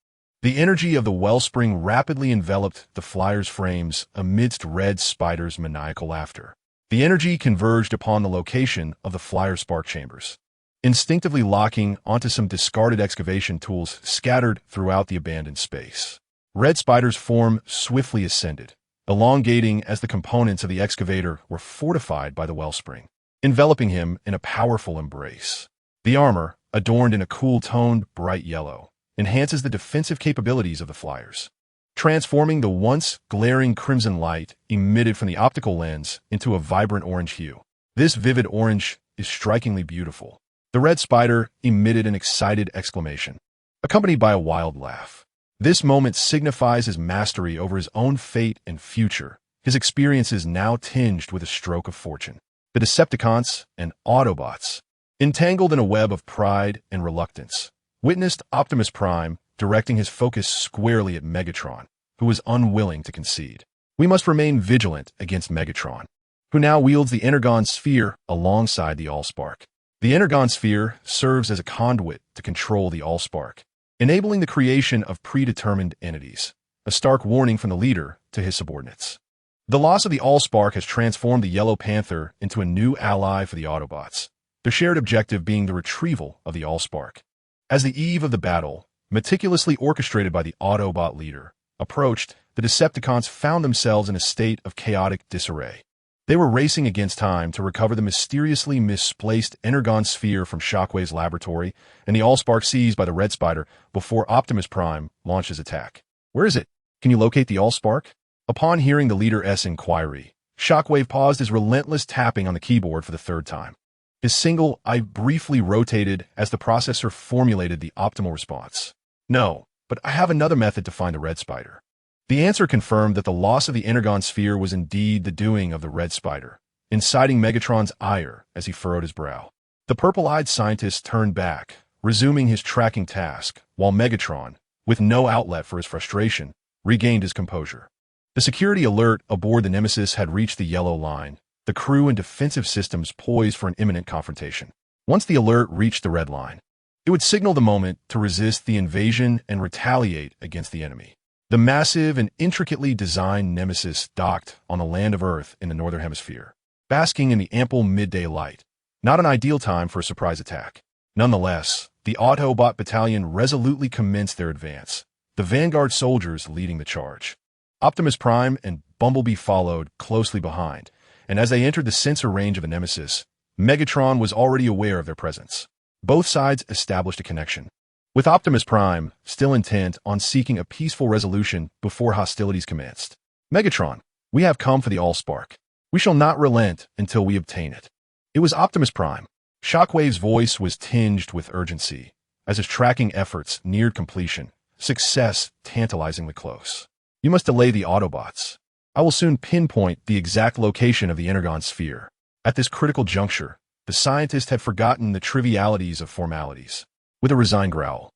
Speaker 1: The energy of the wellspring rapidly enveloped the flyers' frames amidst Red Spider's maniacal laughter. The energy converged upon the location of the flyer spark chambers, instinctively locking onto some discarded excavation tools scattered throughout the abandoned space. Red Spider's form swiftly ascended, elongating as the components of the excavator were fortified by the wellspring, enveloping him in a powerful embrace. The armor, adorned in a cool-toned, bright yellow, enhances the defensive capabilities of the flyers, transforming the once glaring crimson light emitted from the optical lens into a vibrant orange hue. This vivid orange is strikingly beautiful. The Red Spider emitted an excited exclamation, accompanied by a wild laugh. This moment signifies his mastery over his own fate and future, his experiences now tinged with a stroke of fortune. The Decepticons and Autobots, entangled in a web of pride and reluctance, witnessed Optimus Prime directing his focus squarely at Megatron, who was unwilling to concede. We must remain vigilant against Megatron, who now wields the Energon Sphere alongside the Allspark. The Energon Sphere serves as a conduit to control the Allspark, enabling the creation of predetermined entities, a stark warning from the leader to his subordinates. The loss of the Allspark has transformed the Yellow Panther into a new ally for the Autobots, their shared objective being the retrieval of the Allspark. As the eve of the battle, meticulously orchestrated by the Autobot leader, approached, the Decepticons found themselves in a state of chaotic disarray. They were racing against time to recover the mysteriously misplaced Energon Sphere from Shockwave's laboratory and the Allspark seized by the Red Spider before Optimus Prime launched his attack. Where is it? Can you locate the Allspark? Upon hearing the leader's inquiry, Shockwave paused his relentless tapping on the keyboard for the third time. His single eye briefly rotated as the processor formulated the optimal response. No, but I have another method to find the Red Spider. The answer confirmed that the loss of the Energon Sphere was indeed the doing of the Red Spider, inciting Megatron's ire as he furrowed his brow. The purple-eyed scientist turned back, resuming his tracking task, while Megatron, with no outlet for his frustration, regained his composure. The security alert aboard the Nemesis had reached the yellow line, the crew and defensive systems poised for an imminent confrontation. Once the alert reached the red line, it would signal the moment to resist the invasion and retaliate against the enemy. The massive and intricately designed Nemesis docked on the land of Earth in the Northern Hemisphere, basking in the ample midday light. Not an ideal time for a surprise attack. Nonetheless, the Autobot battalion resolutely commenced their advance, the Vanguard soldiers leading the charge. Optimus Prime and Bumblebee followed closely behind, and as they entered the sensor range of the Nemesis, Megatron was already aware of their presence. Both sides established a connection, with Optimus Prime still intent on seeking a peaceful resolution before hostilities commenced. Megatron, we have come for the Allspark. We shall not relent until we obtain it. It was Optimus Prime. Shockwave's voice was tinged with urgency, as his tracking efforts neared completion, success tantalizingly close. You must delay the Autobots. I will soon pinpoint the exact location of the Energon Sphere. At this critical juncture, the scientist had forgotten the trivialities of formalities. With a resigned growl,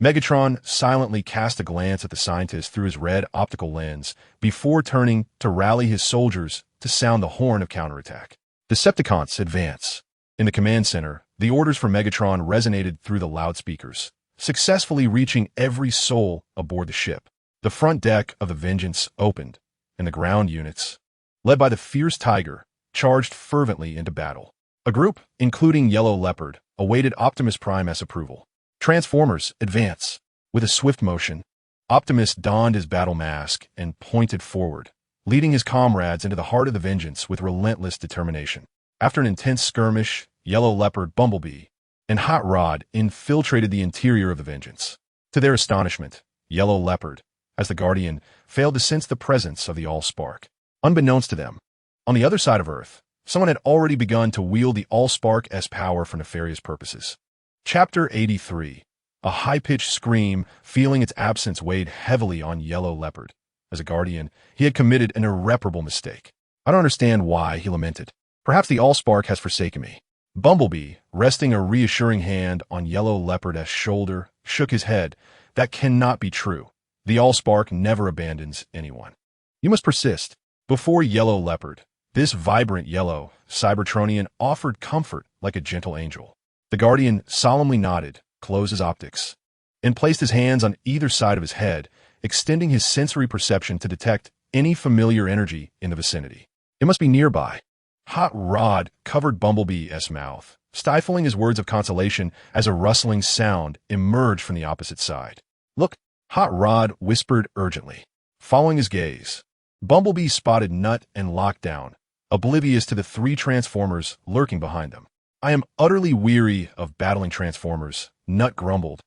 Speaker 1: Megatron silently cast a glance at the scientist through his red optical lens before turning to rally his soldiers to sound the horn of counterattack. Decepticons, advance. In the command center, the orders for Megatron resonated through the loudspeakers, successfully reaching every soul aboard the ship. The front deck of the Vengeance opened, and the ground units, led by the fierce Tiger, charged fervently into battle. A group, including Yellow Leopard, awaited Optimus Prime's approval. Transformers, advance. With a swift motion, Optimus donned his battle mask and pointed forward, leading his comrades into the heart of the Vengeance with relentless determination. After an intense skirmish, Yellow Leopard, Bumblebee, and Hot Rod infiltrated the interior of the Vengeance. To their astonishment, Yellow Leopard, as the Guardian, failed to sense the presence of the Allspark. Unbeknownst to them, on the other side of Earth, someone had already begun to wield the Allspark's power for nefarious purposes. Chapter 83. A high-pitched scream, feeling its absence, weighed heavily on Yellow Leopard, As a guardian, he had committed an irreparable mistake. I don't understand why, he lamented. Perhaps the Allspark has forsaken me. Bumblebee, resting a reassuring hand on Yellow Leopard's shoulder, shook his head. That cannot be true. The Allspark never abandons anyone. You must persist. Before Yellow Leopard, this vibrant yellow Cybertronian offered comfort like a gentle angel. The Guardian solemnly nodded, closed his optics, and placed his hands on either side of his head, extending his sensory perception to detect any familiar energy in the vicinity. It must be nearby. Hot Rod covered Bumblebee's mouth, stifling his words of consolation as a rustling sound emerged from the opposite side. Look, Hot Rod whispered urgently. Following his gaze, Bumblebee spotted Nut and Lockdown, oblivious to the three Transformers lurking behind them. I am utterly weary of battling Transformers, Nut grumbled,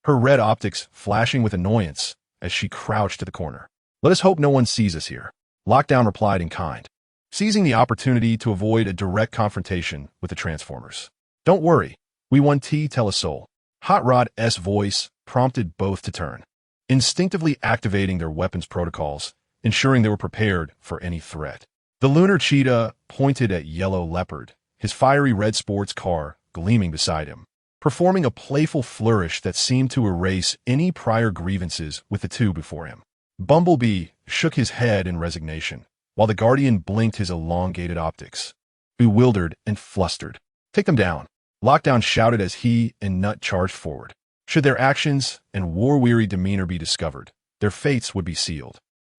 Speaker 1: her red optics flashing with annoyance as she crouched to the corner. Let us hope no one sees us here, Lockdown replied in kind, seizing the opportunity to avoid a direct confrontation with the Transformers. Don't worry, we won Telesol. Hot Rod's voice prompted both to turn, instinctively activating their weapons protocols, ensuring they were prepared for any threat. The Lunar Cheetah pointed at Yellow Leopard, his fiery red sports car gleaming beside him, performing a playful flourish that seemed to erase any prior grievances with the two before him. Bumblebee shook his head in resignation, while the Guardian blinked his elongated optics, bewildered and flustered. Take them down, Lockdown shouted as he and Nut charged forward. Should their actions and war-weary demeanor be discovered, their fates would be sealed.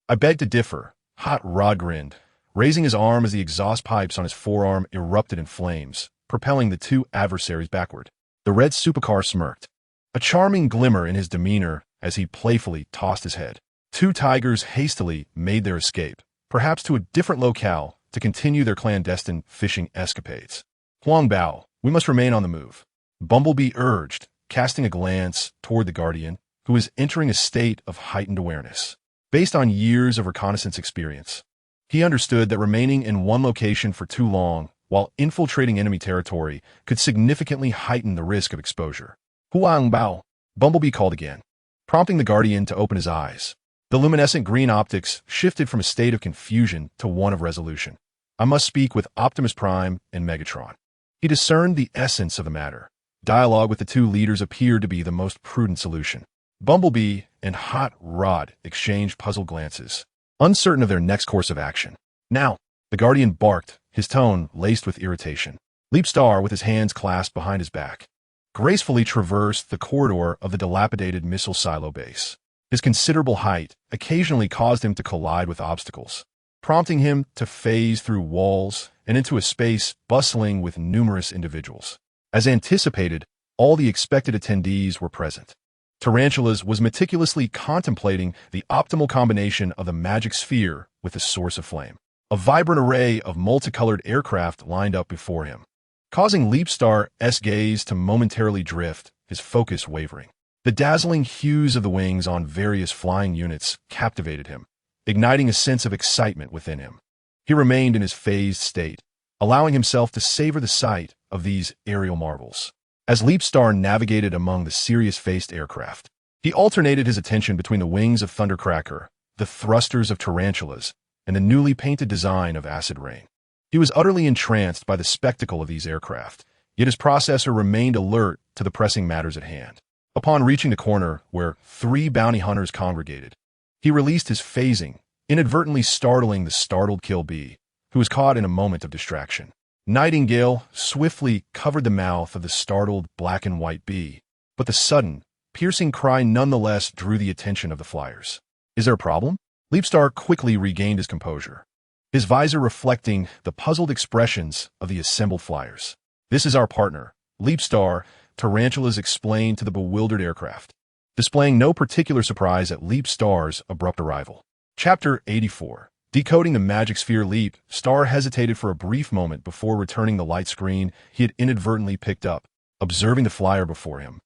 Speaker 1: I beg to differ, Hot Rod grinned, raising his arm as the exhaust pipes on his forearm erupted in flames, propelling the two adversaries backward. The red supercar smirked, a charming glimmer in his demeanor as he playfully tossed his head. Two tigers hastily made their escape, perhaps to a different locale, to continue their clandestine fishing escapades. Huang Bao, we must remain on the move, Bumblebee urged, casting a glance toward the Guardian, who was entering a state of heightened awareness. Based on years of reconnaissance experience, he understood that remaining in one location for too long while infiltrating enemy territory could significantly heighten the risk of exposure. Huang Bao, Bumblebee called again, prompting the Guardian to open his eyes. The luminescent green optics shifted from a state of confusion to one of resolution. I must speak with Optimus Prime and Megatron. He discerned the essence of the matter. Dialogue with the two leaders appeared to be the most prudent solution. Bumblebee and Hot Rod exchanged puzzled glances, uncertain of their next course of action. Now, the Guardian barked, his tone laced with irritation. Leapstar, with his hands clasped behind his back, gracefully traversed the corridor of the dilapidated missile silo base. His considerable height occasionally caused him to collide with obstacles, prompting him to phase through walls and into a space bustling with numerous individuals. As anticipated, all the expected attendees were present. Tarantulas was meticulously contemplating the optimal combination of the magic sphere with the source of flame. A vibrant array of multicolored aircraft lined up before him, causing Leapstar's gaze to momentarily drift, his focus wavering. The dazzling hues of the wings on various flying units captivated him, igniting a sense of excitement within him. He remained in his phased state, allowing himself to savor the sight of these aerial marvels. As Leapstar navigated among the serious-faced aircraft, he alternated his attention between the wings of Thundercracker, the thrusters of Tarantulas, and the newly painted design of Acid Rain. He was utterly entranced by the spectacle of these aircraft, yet his processor remained alert to the pressing matters at hand. Upon reaching the corner where 3 bounty hunters congregated, he released his phasing, inadvertently startling the startled Kill Bee, who was caught in a moment of distraction. Nightingale swiftly covered the mouth of the startled black and white bee, but the sudden, piercing cry nonetheless drew the attention of the flyers. Is there a problem? Leapstar quickly regained his composure, his visor reflecting the puzzled expressions of the assembled flyers. This is our partner, Leapstar, Tarantulas explained to the bewildered aircraft, displaying no particular surprise at Leapstar's abrupt arrival. Chapter 84. Decoding the magic sphere. Leapstar hesitated for a brief moment before returning the light screen he had inadvertently picked up, observing the flyer before him.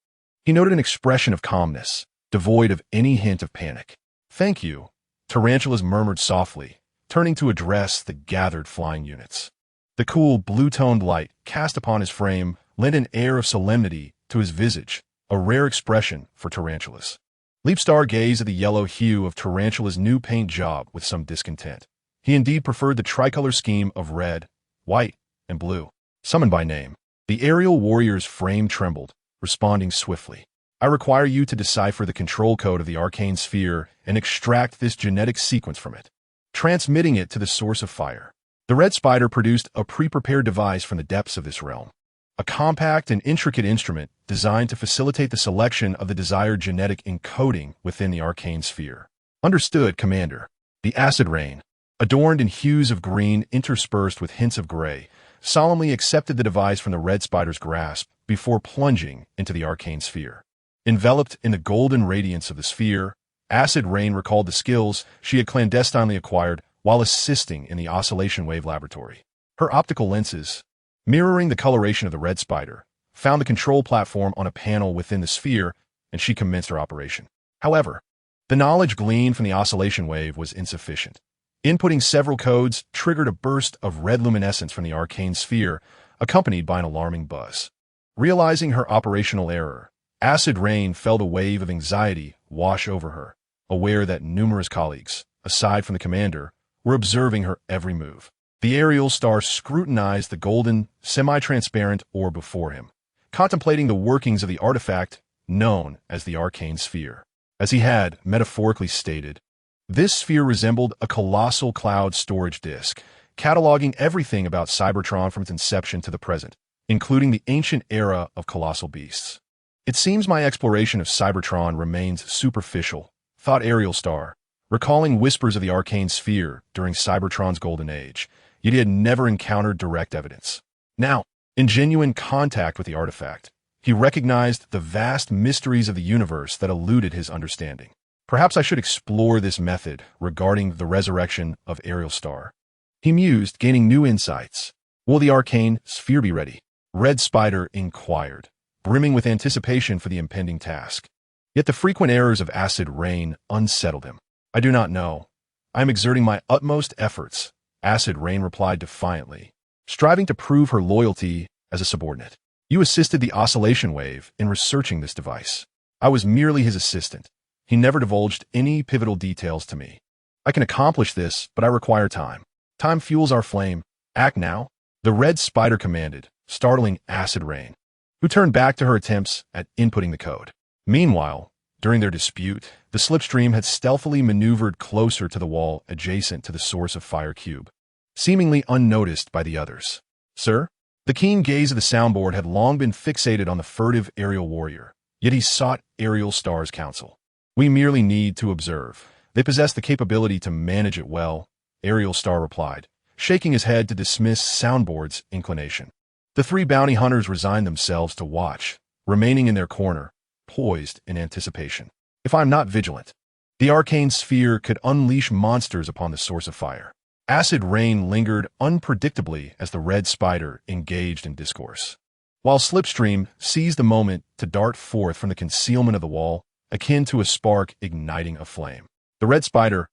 Speaker 1: He noted an expression of calmness, devoid of any hint of panic. Thank you, Tarantulas murmured softly, turning to address the gathered flying units. The cool, blue-toned light cast upon his frame lent an air of solemnity to his visage, a rare expression for Tarantulas. Leapstar gazed at the yellow hue of Tarantula's new paint job with some discontent. He indeed preferred the tricolor scheme of red, white, and blue. Summoned by name, the aerial warrior's frame trembled, responding swiftly. I require you to decipher the control code of the arcane sphere and extract this genetic sequence from it, transmitting it to the source of fire. The red spider produced a pre-prepared device from the depths of this realm, a compact and intricate instrument designed to facilitate the selection of the desired genetic encoding within the arcane sphere. Understood, Commander. The acid rain, adorned in hues of green interspersed with hints of gray, solemnly accepted the device from the red spider's grasp before plunging into the arcane sphere. Enveloped in the golden radiance of the sphere, Acid Rain recalled the skills she had clandestinely acquired while assisting in the oscillation wave laboratory. Her optical lenses, mirroring the coloration of the red spider, found the control platform on a panel within the sphere, and she commenced her operation. However, the knowledge gleaned from the oscillation wave was insufficient. Inputting several codes triggered a burst of red luminescence from the arcane sphere, accompanied by an alarming buzz. Realizing her operational error, Acid Rain felt a wave of anxiety wash over her, aware that numerous colleagues, aside from the commander, were observing her every move. The aerial star scrutinized the golden, semi-transparent orb before him, contemplating the workings of the artifact known as the arcane sphere. As he had metaphorically stated, this sphere resembled a colossal cloud storage disk, cataloging everything about Cybertron from its inception to the present, including the ancient era of colossal beasts. It seems my exploration of Cybertron remains superficial, thought Aerial Star, recalling whispers of the arcane sphere during Cybertron's golden age, yet he had never encountered direct evidence. Now, in genuine contact with the artifact, he recognized the vast mysteries of the universe that eluded his understanding. Perhaps I should explore this method regarding the resurrection of Aerial Star. He mused, gaining new insights. Will the arcane sphere be ready? Red Spider inquired, brimming with anticipation for the impending task. Yet the frequent errors of Acid Rain unsettled him. I do not know. I am exerting my utmost efforts, Acid Rain replied defiantly, striving to prove her loyalty as a subordinate. You assisted the oscillation wave in researching this device. I was merely his assistant. He never divulged any pivotal details to me. I can accomplish this, but I require time. Time fuels our flame. Act now. The Red Spider commanded, startling Acid Rain, who turned back to her attempts at inputting the code. Meanwhile, during their dispute, the slipstream had stealthily maneuvered closer to the wall adjacent to the source of fire cube, seemingly unnoticed by the others. Sir? The keen gaze of the soundboard had long been fixated on the furtive aerial warrior, yet he sought Aerial Star's counsel. We merely need to observe. They possess the capability to manage it well, Aerial Star replied, shaking his head to dismiss soundboard's inclination. The three bounty hunters resigned themselves to watch, remaining in their corner, poised in anticipation. If I am not vigilant, the arcane sphere could unleash monsters upon the source of fire. Acid Rain lingered unpredictably as the Red Spider engaged in discourse, while Slipstream seized the moment to dart forth from the concealment of the wall, akin to a spark igniting a flame. The Red Spider's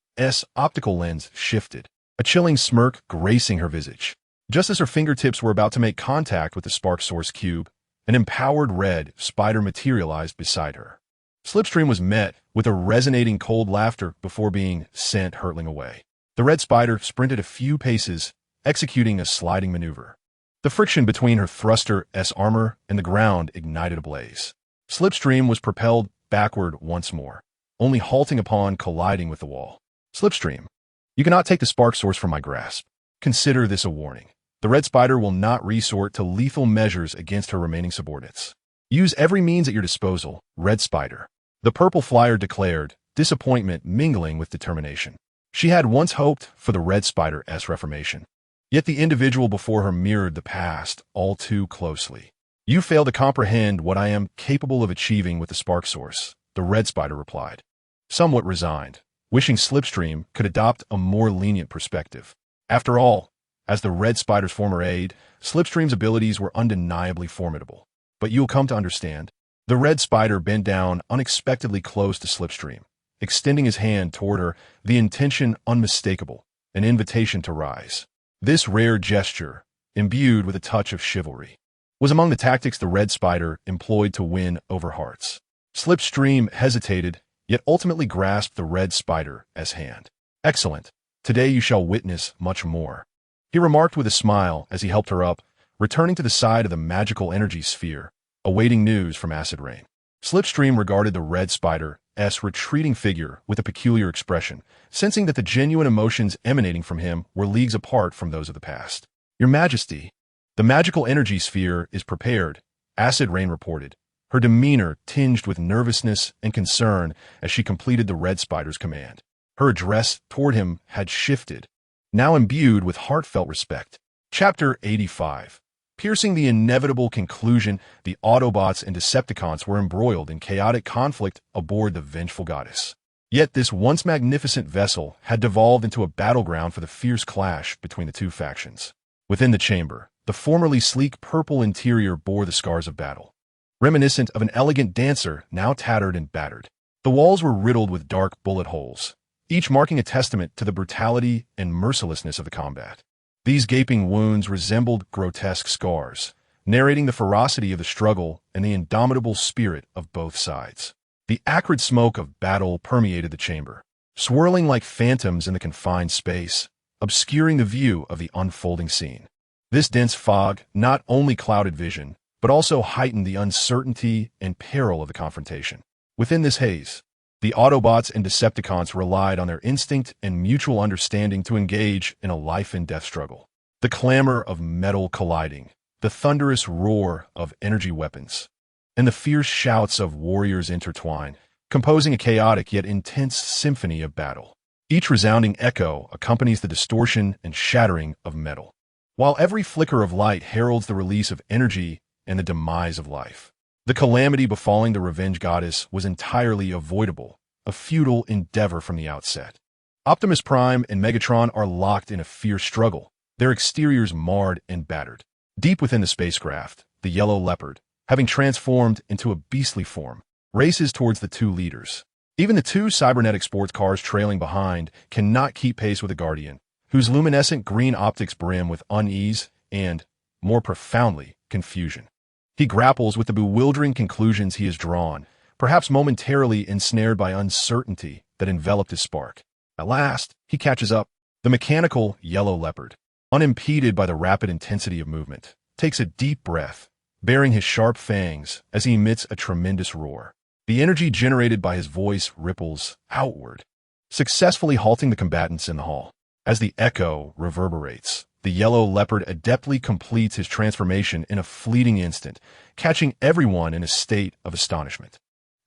Speaker 1: optical lens shifted, a chilling smirk gracing her visage. Just as her fingertips were about to make contact with the spark source cube, an empowered Red Spider materialized beside her. Slipstream was met with a resonating cold laughter before being sent hurtling away. The Red Spider sprinted a few paces, executing a sliding maneuver. The friction between her thruster's armor and the ground ignited a blaze. Slipstream was propelled backward once more, only halting upon colliding with the wall. Slipstream, you cannot take the spark source from my grasp. Consider this a warning. The Red Spider will not resort to lethal measures against her remaining subordinates. Use every means at your disposal, Red Spider. The Purple Flyer declared, disappointment mingling with determination. She had once hoped for the Red Spider's reformation. Yet the individual before her mirrored the past all too closely. You fail to comprehend what I am capable of achieving with the spark source, the Red Spider replied, somewhat resigned, wishing Slipstream could adopt a more lenient perspective. After all, as the Red Spider's former aide, Slipstream's abilities were undeniably formidable. But you'll come to understand. The Red Spider bent down unexpectedly close to Slipstream, extending his hand toward her, the intention unmistakable, an invitation to rise. This rare gesture, imbued with a touch of chivalry, was among the tactics the Red Spider employed to win over hearts. Slipstream hesitated, yet ultimately grasped the red spider as hand. "Excellent. Today you shall witness much more," he remarked with a smile as he helped her up, returning to the side of the magical energy sphere, awaiting news from Acid Rain. Slipstream regarded the red spider's retreating figure with a peculiar expression, sensing that the genuine emotions emanating from him were leagues apart from those of the past. "Your Majesty, the magical energy sphere is prepared," Acid Rain reported, her demeanor tinged with nervousness and concern as she completed the red spider's command. Her address toward him had shifted, now imbued with heartfelt respect. Chapter 85. Piercing the inevitable conclusion, the Autobots and Decepticons were embroiled in chaotic conflict aboard the vengeful goddess. Yet this once magnificent vessel had devolved into a battleground for the fierce clash between the two factions. Within the chamber, the formerly sleek purple interior bore the scars of battle, reminiscent of an elegant dancer now tattered and battered. The walls were riddled with dark bullet holes, each marking a testament to the brutality and mercilessness of the combat. These gaping wounds resembled grotesque scars, narrating the ferocity of the struggle and the indomitable spirit of both sides. The acrid smoke of battle permeated the chamber, swirling like phantoms in the confined space, obscuring the view of the unfolding scene. This dense fog not only clouded vision, but also heightened the uncertainty and peril of the confrontation. Within this haze, the Autobots and Decepticons relied on their instinct and mutual understanding to engage in a life-and-death struggle. The clamor of metal colliding, the thunderous roar of energy weapons, and the fierce shouts of warriors intertwine, composing a chaotic yet intense symphony of battle. Each resounding echo accompanies the distortion and shattering of metal, while every flicker of light heralds the release of energy and the demise of life. The calamity befalling the Revenge Goddess was entirely avoidable, a futile endeavor from the outset. Optimus Prime and Megatron are locked in a fierce struggle, their exteriors marred and battered. Deep within the spacecraft, the Yellow Leopard, having transformed into a beastly form, races towards the two leaders. Even the two cybernetic sports cars trailing behind cannot keep pace with the Guardian, whose luminescent green optics brim with unease and, more profoundly, confusion. He grapples with the bewildering conclusions he has drawn, perhaps momentarily ensnared by uncertainty that enveloped his spark. At last, he catches up. The mechanical Yellow Leopard, unimpeded by the rapid intensity of movement, takes a deep breath, baring his sharp fangs as he emits a tremendous roar. The energy generated by his voice ripples outward, successfully halting the combatants in the hall. As the echo reverberates, the Yellow Leopard adeptly completes his transformation in a fleeting instant, catching everyone in a state of astonishment.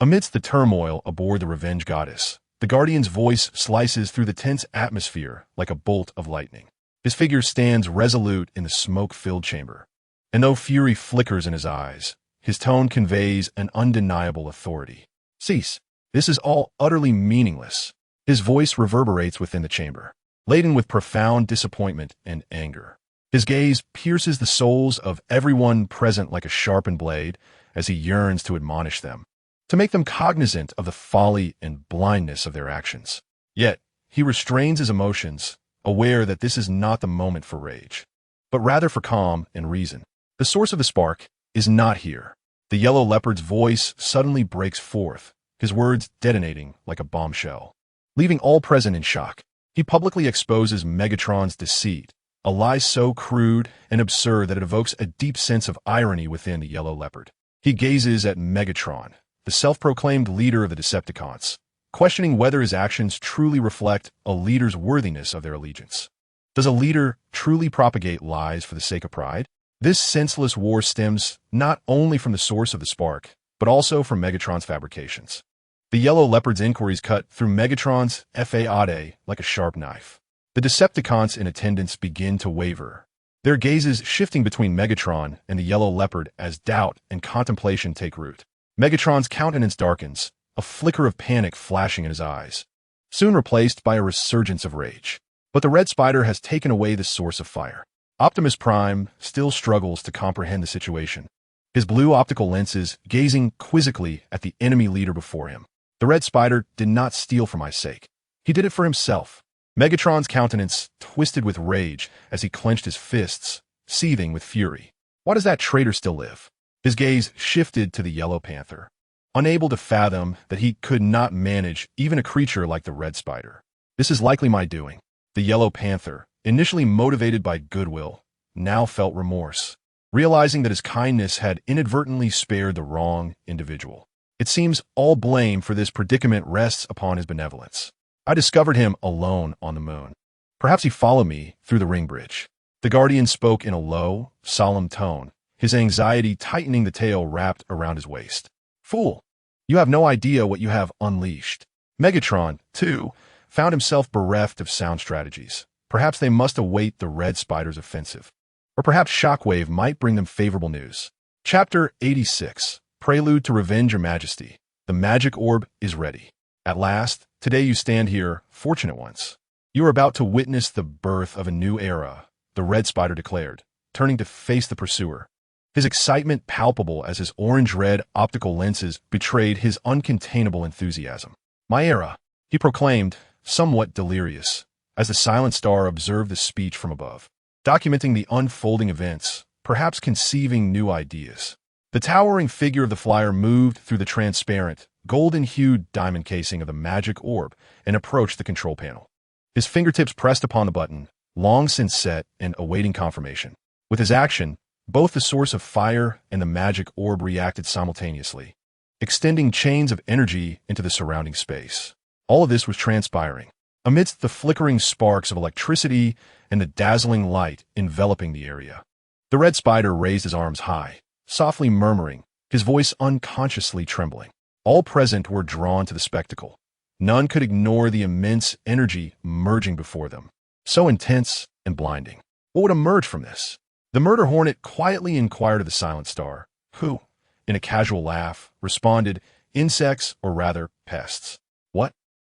Speaker 1: Amidst the turmoil aboard the Revenge Goddess, the Guardian's voice slices through the tense atmosphere like a bolt of lightning. His figure stands resolute in the smoke-filled chamber, and though fury flickers in his eyes, his tone conveys an undeniable authority. "Cease. This is all utterly meaningless." His voice reverberates within the chamber, laden with profound disappointment and anger. His gaze pierces the souls of everyone present like a sharpened blade as he yearns to admonish them, to make them cognizant of the folly and blindness of their actions. Yet, he restrains his emotions, aware that this is not the moment for rage, but rather for calm and reason. The source of the spark is not here. The Yellow Leopard's voice suddenly breaks forth, his words detonating like a bombshell, leaving all present in shock. He publicly exposes Megatron's deceit, a lie so crude and absurd that it evokes a deep sense of irony within the Yellow Leopard. He gazes at Megatron, the self-proclaimed leader of the Decepticons, questioning whether his actions truly reflect a leader's worthiness of their allegiance. Does a leader truly propagate lies for the sake of pride? This senseless war stems not only from the source of the spark, but also from Megatron's fabrications. The Yellow Leopard's inquiries cut through Megatron's fade like a sharp knife. The Decepticons in attendance begin to waver, their gazes shifting between Megatron and the Yellow Leopard as doubt and contemplation take root. Megatron's countenance darkens, a flicker of panic flashing in his eyes, soon replaced by a resurgence of rage. But the Red Spider has taken away the source of fire. Optimus Prime still struggles to comprehend the situation, his blue optical lenses gazing quizzically at the enemy leader before him. The Red Spider did not steal for my sake. He did it for himself. Megatron's countenance twisted with rage as he clenched his fists, seething with fury. Why does that traitor still live? His gaze shifted to the Yellow Panther, unable to fathom that he could not manage even a creature like the red spider. "This is likely my doing." The yellow panther, initially motivated by goodwill, now felt remorse, realizing that his kindness had inadvertently spared the wrong individual. "It seems all blame for this predicament rests upon his benevolence. I discovered him alone on the moon. Perhaps he followed me through the ring bridge." The guardian spoke in a low, solemn tone, his anxiety tightening the tail wrapped around his waist. "Fool! You have no idea what you have unleashed." Megatron, too, found himself bereft of sound strategies. Perhaps they must await the red spider's offensive. Or perhaps Shockwave might bring them favorable news. Chapter 86, Prelude to Revenge Your Majesty. The magic orb is ready. At last, today you stand here, fortunate ones. You are about to witness the birth of a new era, the red spider declared, turning to face the pursuer. His excitement palpable as his orange-red optical lenses betrayed his uncontainable enthusiasm. "My era," he proclaimed, somewhat delirious, as the silent star observed the speech from above, documenting the unfolding events, perhaps conceiving new ideas. The towering figure of the flyer moved through the transparent, golden-hued diamond casing of the magic orb and approached the control panel. His fingertips pressed upon the button, long since set and awaiting confirmation. With his action, both the source of fire and the magic orb reacted simultaneously, extending chains of energy into the surrounding space. All of this was transpiring amidst the flickering sparks of electricity and the dazzling light enveloping the area. The red spider raised his arms high, softly murmuring, his voice unconsciously trembling. All present were drawn to the spectacle. None could ignore the immense energy merging before them, so intense and blinding. What would emerge from this? The murder hornet quietly inquired of the silent star, who, in a casual laugh, responded, "Insects, or rather, pests." "What?"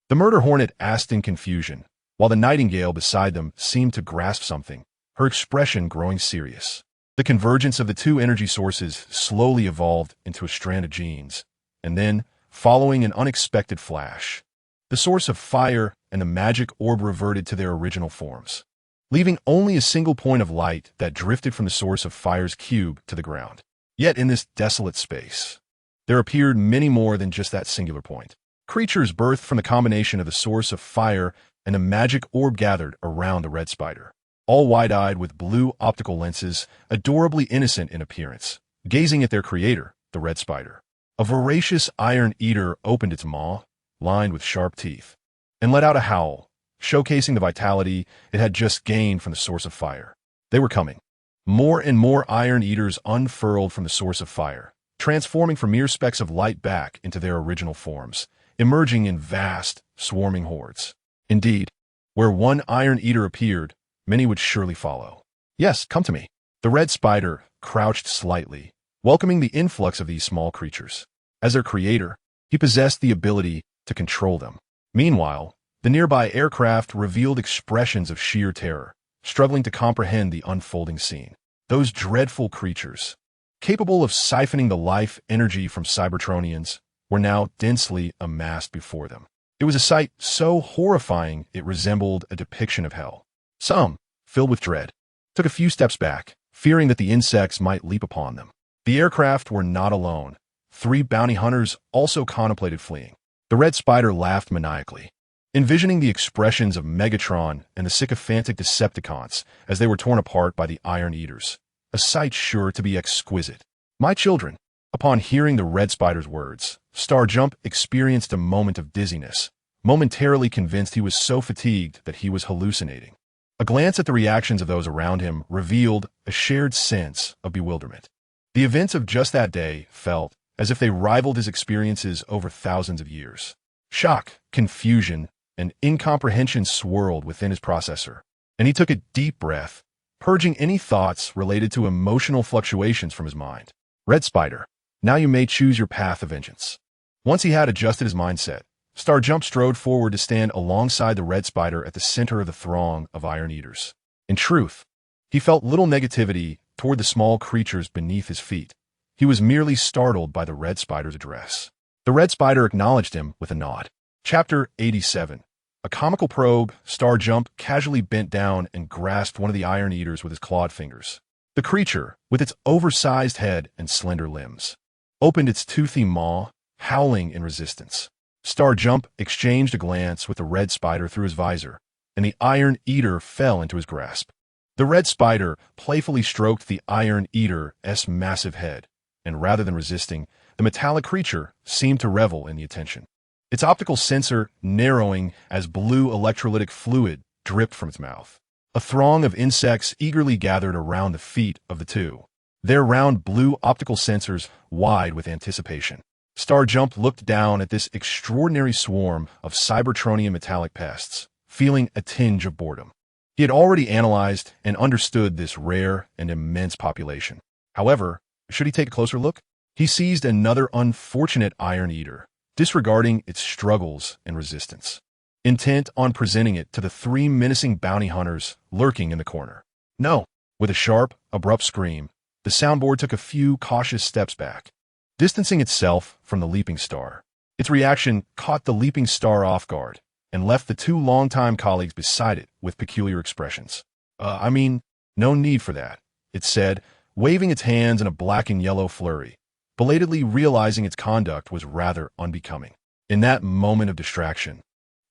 Speaker 1: The murder hornet asked in confusion, while the nightingale beside them seemed to grasp something, her expression growing serious. The convergence of the two energy sources slowly evolved into a strand of genes, and then, following an unexpected flash, the source of fire and the magic orb reverted to their original forms, leaving only a single point of light that drifted from the source of fire's cube to the ground. Yet in this desolate space, there appeared many more than just that singular point. Creatures birthed from the combination of the source of fire and the magic orb gathered around the red spider, all wide-eyed with blue optical lenses, adorably innocent in appearance, gazing at their creator, the red spider. A voracious iron eater opened its maw, lined with sharp teeth, and let out a howl, showcasing the vitality it had just gained from the source of fire. They were coming. More and more iron eaters unfurled from the source of fire, transforming from mere specks of light back into their original forms, emerging in vast, swarming hordes. Indeed, where one iron eater appeared, many would surely follow. "Yes, come to me." The red spider crouched slightly, welcoming the influx of these small creatures. As their creator, he possessed the ability to control them. Meanwhile, the nearby aircraft revealed expressions of sheer terror, struggling to comprehend the unfolding scene. Those dreadful creatures, capable of siphoning the life energy from Cybertronians, were now densely amassed before them. It was a sight so horrifying it resembled a depiction of hell. Some, filled with dread, took a few steps back, fearing that the insects might leap upon them. The aircraft were not alone. 3 bounty hunters also contemplated fleeing. The red spider laughed maniacally, envisioning the expressions of Megatron and the sycophantic Decepticons as they were torn apart by the Iron Eaters, a sight sure to be exquisite. "My children." Upon hearing the red spider's words, Starjump experienced a moment of dizziness, momentarily convinced he was so fatigued that he was hallucinating. A glance at the reactions of those around him revealed a shared sense of bewilderment. The events of just that day felt as if they rivaled his experiences over thousands of years. Shock, confusion, and incomprehension swirled within his processor, and he took a deep breath, purging any thoughts related to emotional fluctuations from his mind. "Red Spider, now you may choose your path of vengeance." Once he had adjusted his mindset, Starjump strode forward to stand alongside the red spider at the center of the throng of Iron Eaters. In truth, he felt little negativity toward the small creatures beneath his feet. He was merely startled by the red spider's address. The red spider acknowledged him with a nod. Chapter 87. A comical probe, Starjump casually bent down and grasped one of the Iron Eaters with his clawed fingers. The creature, with its oversized head and slender limbs, opened its toothy maw, howling in resistance. Star Jump exchanged a glance with the Red Spider through his visor, and the Iron Eater fell into his grasp. The Red Spider playfully stroked the Iron Eater's massive head, and rather than resisting, the metallic creature seemed to revel in the attention. Its optical sensor narrowing as blue electrolytic fluid dripped from its mouth. A throng of insects eagerly gathered around the feet of the two, their round blue optical sensors wide with anticipation. Star Jump looked down at this extraordinary swarm of Cybertronian metallic pests, feeling a tinge of boredom. He had already analyzed and understood this rare and immense population. However, should he take a closer look? He seized another unfortunate Iron Eater, disregarding its struggles and resistance, intent on presenting it to the three menacing bounty hunters lurking in the corner. No! With a sharp, abrupt scream, the soundboard took a few cautious steps back, distancing itself from the leaping star. Its reaction caught the leaping star off guard and left the two longtime colleagues beside it with peculiar expressions. No need for that, it said, waving its hands in a black and yellow flurry, belatedly realizing its conduct was rather unbecoming. In that moment of distraction,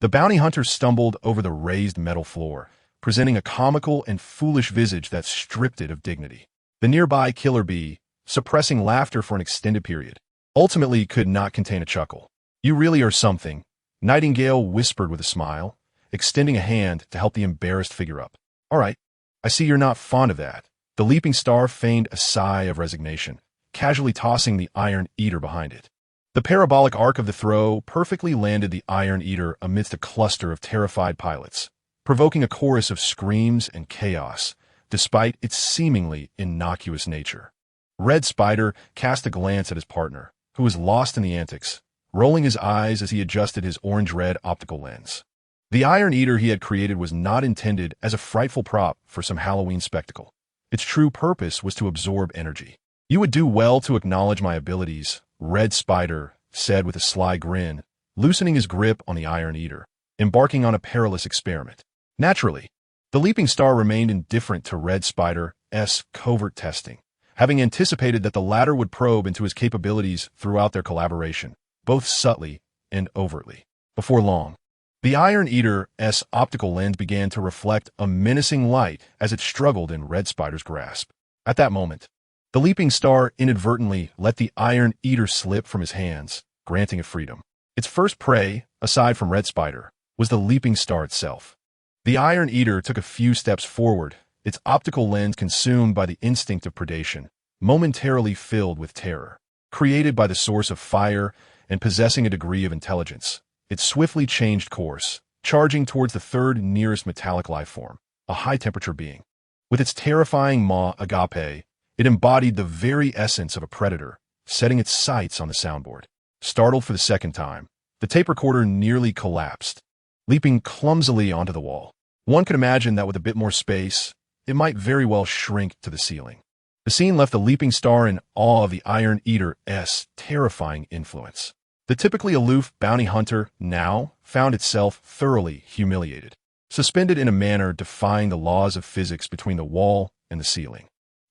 Speaker 1: the bounty hunter stumbled over the raised metal floor, presenting a comical and foolish visage that stripped it of dignity. The nearby killer bee, suppressing laughter for an extended period, ultimately could not contain a chuckle. "You really are something," Nightingale whispered with a smile, extending a hand to help the embarrassed figure up. "All right, I see you're not fond of that." The leaping star feigned a sigh of resignation, casually tossing the Iron Eater behind it. The parabolic arc of the throw perfectly landed the Iron Eater amidst a cluster of terrified pilots, provoking a chorus of screams and chaos, despite its seemingly innocuous nature. Red Spider cast a glance at his partner, who was lost in the antics, rolling his eyes as he adjusted his orange-red optical lens. The Iron Eater he had created was not intended as a frightful prop for some Halloween spectacle. Its true purpose was to absorb energy. "You would do well to acknowledge my abilities," Red Spider said with a sly grin, loosening his grip on the Iron Eater, embarking on a perilous experiment. Naturally, the leaping star remained indifferent to Red Spider's covert testing, having anticipated that the latter would probe into his capabilities throughout their collaboration, both subtly and overtly. Before long, the Iron Eater's optical lens began to reflect a menacing light as it struggled in Red Spider's grasp. At that moment, the leaping star inadvertently let the Iron Eater slip from his hands, granting it freedom. Its first prey, aside from Red Spider, was the leaping star itself. The Iron Eater took a few steps forward, its optical lens consumed by the instinct of predation, momentarily filled with terror. Created by the source of fire and possessing a degree of intelligence, it swiftly changed course, charging towards the third nearest metallic life form, a high-temperature being. With its terrifying maw agape, it embodied the very essence of a predator, setting its sights on the soundboard. Startled for the second time, the tape recorder nearly collapsed, leaping clumsily onto the wall. One could imagine that with a bit more space, it might very well shrink to the ceiling. The scene left the leaping star in awe of the Iron Eater's terrifying influence. The typically aloof bounty hunter now found itself thoroughly humiliated, suspended in a manner defying the laws of physics between the wall and the ceiling.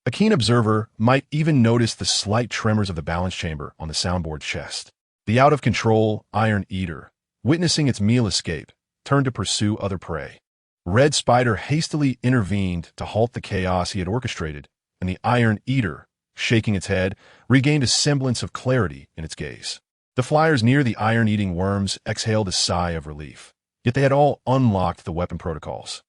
Speaker 1: A keen observer might even notice the slight tremors of the balance chamber on the soundboard's chest. The out-of-control Iron Eater, witnessing its meal escape, turned to pursue other prey. Red Spider hastily intervened to halt the chaos he had orchestrated, and the Iron Eater, shaking its head, regained a semblance of clarity in its gaze. The flyers near the iron-eating worms exhaled a sigh of relief, yet they had all unlocked the weapon protocols.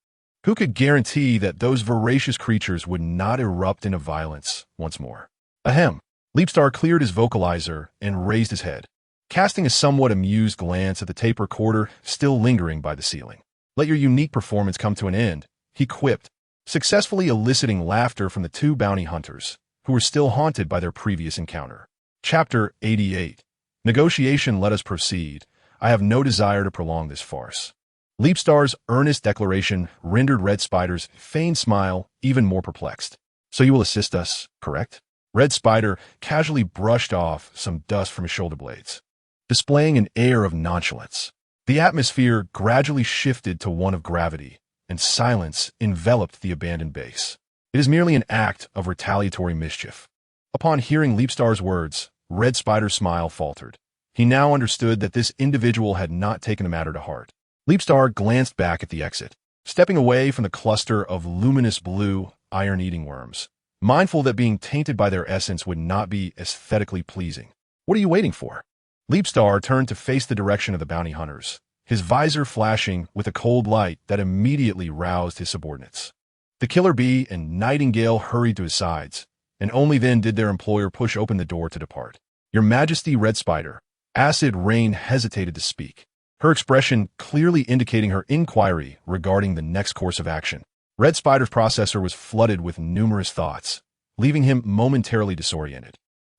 Speaker 1: Who could guarantee that those voracious creatures would not erupt into violence once more? Ahem! Leapstar cleared his vocalizer and raised his head, casting a somewhat amused glance at the tape recorder still lingering by the ceiling. "Let your unique performance come to an end," he quipped, successfully eliciting laughter from the two bounty hunters, who were still haunted by their previous encounter. Chapter 88. Negotiation. Let us proceed. I have no desire to prolong this farce. Leapstar's earnest declaration rendered Red Spider's feigned smile even more perplexed. "So you will assist us, correct?" Red Spider casually brushed off some dust from his shoulder blades, displaying an air of nonchalance. The atmosphere gradually shifted to one of gravity, and silence enveloped the abandoned base. "It is merely an act of retaliatory mischief." Upon hearing Leapstar's words, Red Spider's smile faltered, He now understood that this individual had not taken the matter to heart. Leapstar glanced back at the exit, stepping away from the cluster of luminous blue, iron-eating worms, mindful that being tainted by their essence would not be aesthetically pleasing. What are you waiting for? Leapstar turned to face the direction of the bounty hunters, his visor flashing with a cold light that immediately roused his subordinates. The killer bee and Nightingale hurried to his sides, and only then did their employer push open the door to depart. Your Majesty, Red Spider. Acid Rain hesitated to speak, her expression clearly indicating her inquiry regarding the next course of action. Red Spider's processor was flooded with numerous thoughts, leaving him momentarily disoriented.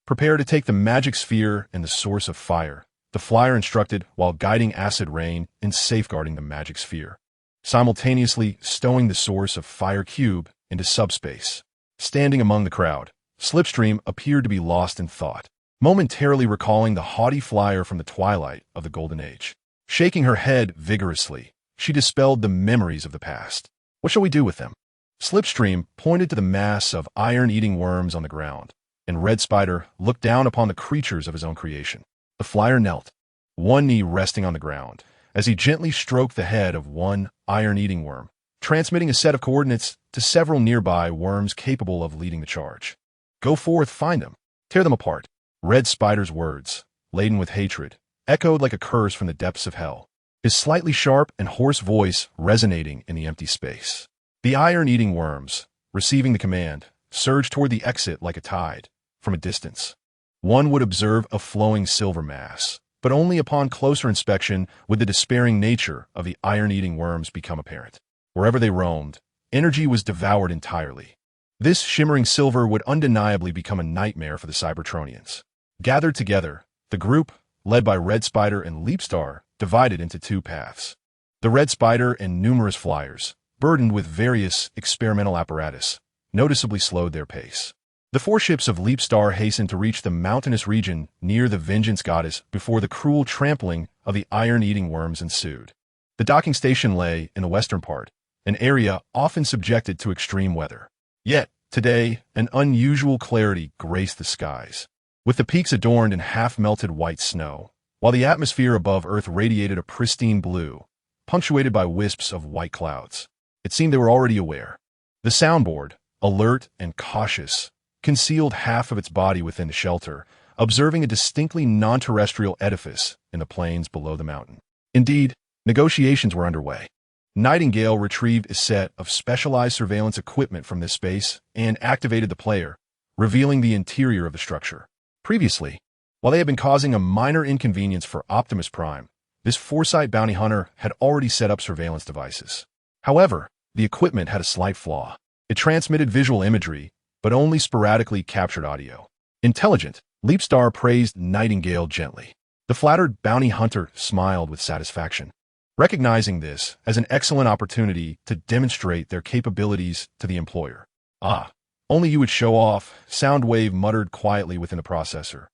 Speaker 1: Prepare to take the magic sphere and the source of fire, the flyer instructed while guiding Acid Rain in safeguarding the magic sphere, simultaneously stowing the source of fire cube into subspace. Standing among the crowd, Slipstream appeared to be lost in thought, momentarily recalling the haughty flyer from the twilight of the Golden Age. Shaking her head vigorously, she dispelled the memories of the past. What shall we do with them? Slipstream pointed to the mass of iron-eating worms on the ground, and Red Spider looked down upon the creatures of his own creation. The flyer knelt, one knee resting on the ground, as he gently stroked the head of one iron-eating worm, transmitting a set of coordinates to several nearby worms capable of leading the charge. Go forth, find them, tear them apart. Red Spider's words, laden with hatred, echoed like a curse from the depths of hell, his slightly sharp and hoarse voice resonating in the empty space. The iron-eating worms, receiving the command, surged toward the exit like a tide. From a distance, one would observe a flowing silver mass, but only upon closer inspection would the despairing nature of the iron-eating worms become apparent. Wherever they roamed, energy was devoured entirely. This shimmering silver would undeniably become a nightmare for the Cybertronians. Gathered together, the group, led by Red Spider and Leapstar, divided into two paths. The Red Spider and numerous flyers, burdened with various experimental apparatus, noticeably slowed their pace. The four ships of Leapstar hastened to reach the mountainous region near the Vengeance Goddess before the cruel trampling of the iron-eating worms ensued. The docking station lay in the western part, an area often subjected to extreme weather. Yet, today, an unusual clarity graced the skies, with the peaks adorned in half-melted white snow, while the atmosphere above Earth radiated a pristine blue, punctuated by wisps of white clouds. It seemed they were already aware. The soundboard, alert and cautious, concealed half of its body within the shelter, observing a distinctly non-terrestrial edifice in the plains below the mountain. Indeed, negotiations were underway. Nightingale retrieved a set of specialized surveillance equipment from this space and activated the player, revealing the interior of the structure. Previously, while they had been causing a minor inconvenience for Optimus Prime, this Foresight bounty hunter had already set up surveillance devices. However, the equipment had a slight flaw. It transmitted visual imagery, but only sporadically captured audio. Intelligent, Leapstar praised Nightingale gently. The flattered bounty hunter smiled with satisfaction, recognizing this as an excellent opportunity to demonstrate their capabilities to the employer. Ah, only you would show off, Soundwave muttered quietly within the processor,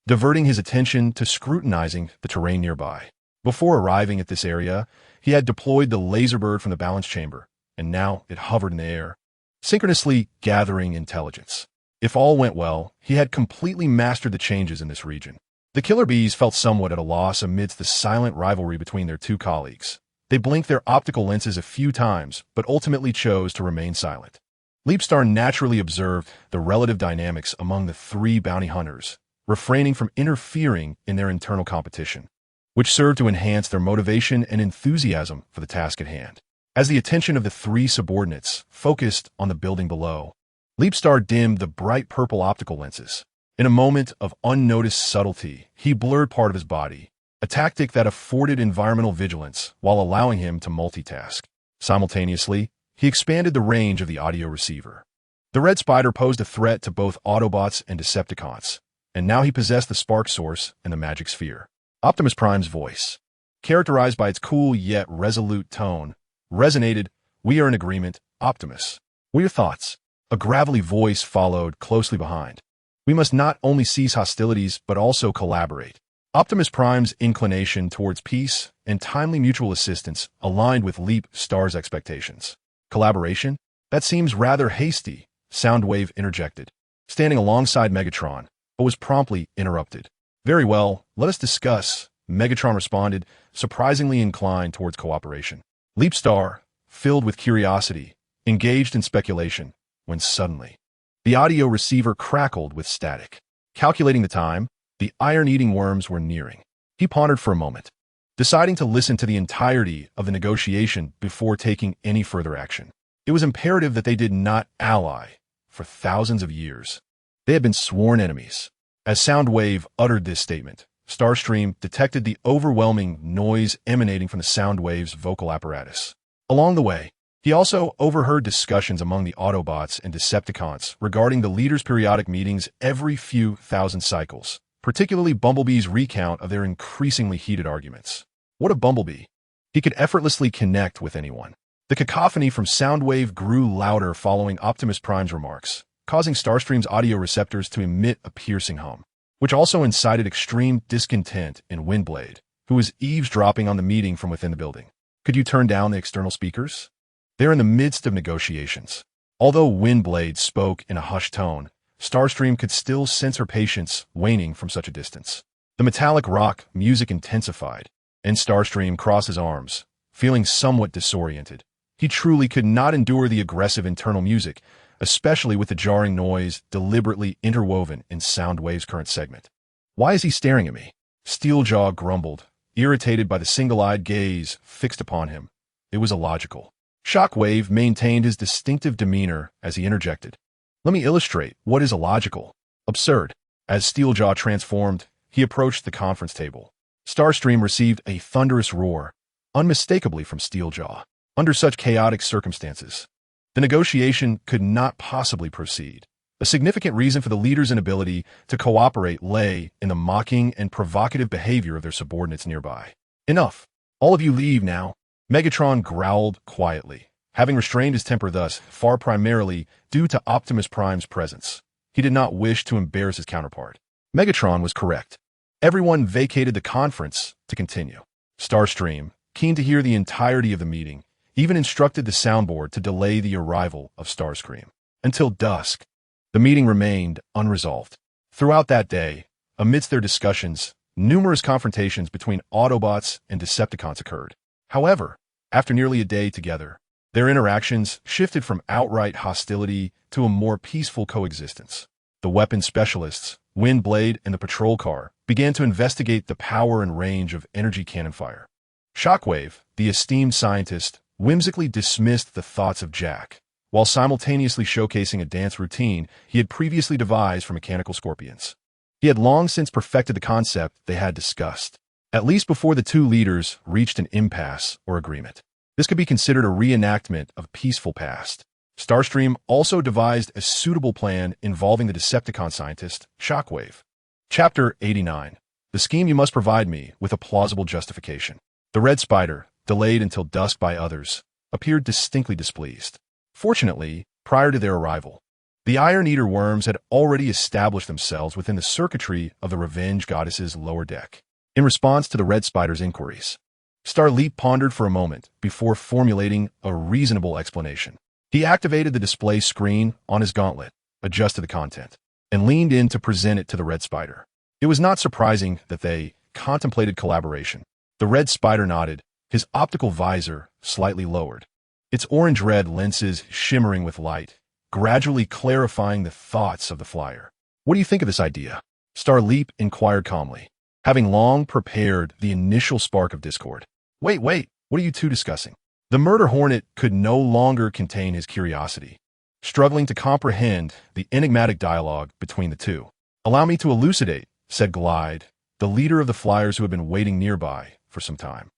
Speaker 1: diverting his attention to scrutinizing the terrain nearby. Before arriving at this area, he had deployed the laser bird from the balance chamber, and now it hovered in the air, synchronously gathering intelligence. If all went well, he had completely mastered the changes in this region. The killer bees felt somewhat at a loss amidst the silent rivalry between their two colleagues. They blinked their optical lenses a few times, but ultimately chose to remain silent. Leapstar naturally observed the relative dynamics among the three bounty hunters, refraining from interfering in their internal competition, which served to enhance their motivation and enthusiasm for the task at hand. As the attention of the three subordinates focused on the building below, Leapstar dimmed the bright purple optical lenses. In a moment of unnoticed subtlety, he blurred part of his body, a tactic that afforded environmental vigilance while allowing him to multitask. Simultaneously, he expanded the range of the audio receiver. The Red Spider posed a threat to both Autobots and Decepticons, and now he possessed the spark source and the magic sphere. Optimus Prime's voice, characterized by its cool yet resolute tone, resonated. "We are in agreement, Optimus. What are your thoughts?" A gravelly voice followed closely behind. "We must not only cease hostilities, but also collaborate." Optimus Prime's inclination towards peace and timely mutual assistance aligned with Leapstar's expectations. "Collaboration? That seems rather hasty," Soundwave interjected, standing alongside Megatron, but was promptly interrupted. Very well, let us discuss, Megatron responded, surprisingly inclined towards cooperation. Leapstar, filled with curiosity, engaged in speculation, when suddenly, the audio receiver crackled with static. Calculating the time, the iron-eating worms were nearing. He pondered for a moment, deciding to listen to the entirety of the negotiation before taking any further action. It was imperative that they did not ally for thousands of years. They had been sworn enemies. As Soundwave uttered this statement, Starscream detected the overwhelming noise emanating from the Soundwave's vocal apparatus. Along the way, he also overheard discussions among the Autobots and Decepticons regarding the leaders' periodic meetings every few thousand cycles, particularly Bumblebee's recount of their increasingly heated arguments. What a Bumblebee! He could effortlessly connect with anyone. The cacophony from Soundwave grew louder following Optimus Prime's remarks, causing Starscream's audio receptors to emit a piercing hum, which also incited extreme discontent in Windblade, who was eavesdropping on the meeting from within the building. Could you turn down the external speakers? They're in the midst of negotiations. Although Windblade spoke in a hushed tone, Starscream could still sense her patience waning from such a distance. The metallic rock music intensified, and Starscream crossed his arms, feeling somewhat disoriented. He truly could not endure the aggressive internal music, especially with the jarring noise deliberately interwoven in Soundwave's current segment. Why is he staring at me? Steeljaw grumbled, irritated by the single-eyed gaze fixed upon him. It was illogical. Shockwave maintained his distinctive demeanor as he interjected. Let me illustrate what is illogical. Absurd. As Steeljaw transformed, he approached the conference table. Starscream received a thunderous roar, unmistakably from Steeljaw. Under such chaotic circumstances, the negotiation could not possibly proceed. A significant reason for the leader's inability to cooperate lay in the mocking and provocative behavior of their subordinates nearby. Enough. All of you leave now. Megatron growled quietly, having restrained his temper thus far primarily due to Optimus Prime's presence. He did not wish to embarrass his counterpart. Megatron was correct. Everyone vacated the conference to continue. Starscream, keen to hear the entirety of the meeting, even instructed the soundboard to delay the arrival of Starscream. Until dusk, the meeting remained unresolved. Throughout that day, amidst their discussions, numerous confrontations between Autobots and Decepticons occurred. However, after nearly a day together, their interactions shifted from outright hostility to a more peaceful coexistence. The weapons specialists, Windblade and the patrol car, began to investigate the power and range of energy cannon fire. Shockwave, the esteemed scientist, whimsically dismissed the thoughts of Jack, while simultaneously showcasing a dance routine he had previously devised for mechanical scorpions. He had long since perfected the concept they had discussed, at least before the two leaders reached an impasse or agreement. This could be considered a reenactment of a peaceful past. Starscream also devised a suitable plan involving the Decepticon scientist, Shockwave. Chapter 89. The scheme you must provide me with a plausible justification. The Red Spider, delayed until dusk by others, appeared distinctly displeased. Fortunately, prior to their arrival, the Iron Eater worms had already established themselves within the circuitry of the Revenge Goddess's lower deck. In response to the Red Spider's inquiries, Starleap pondered for a moment before formulating a reasonable explanation. He activated the display screen on his gauntlet, adjusted the content, and leaned in to present it to the Red Spider. It was not surprising that they contemplated collaboration. The Red Spider nodded, his optical visor slightly lowered, its orange-red lenses shimmering with light, gradually clarifying the thoughts of the flyer. What do you think of this idea? Starleap inquired calmly, having long prepared the initial spark of discord. Wait, what are you two discussing? The Murder Hornet could no longer contain his curiosity, struggling to comprehend the enigmatic dialogue between the two. Allow me to elucidate, said Glide, the leader of the flyers who had been waiting nearby for some time.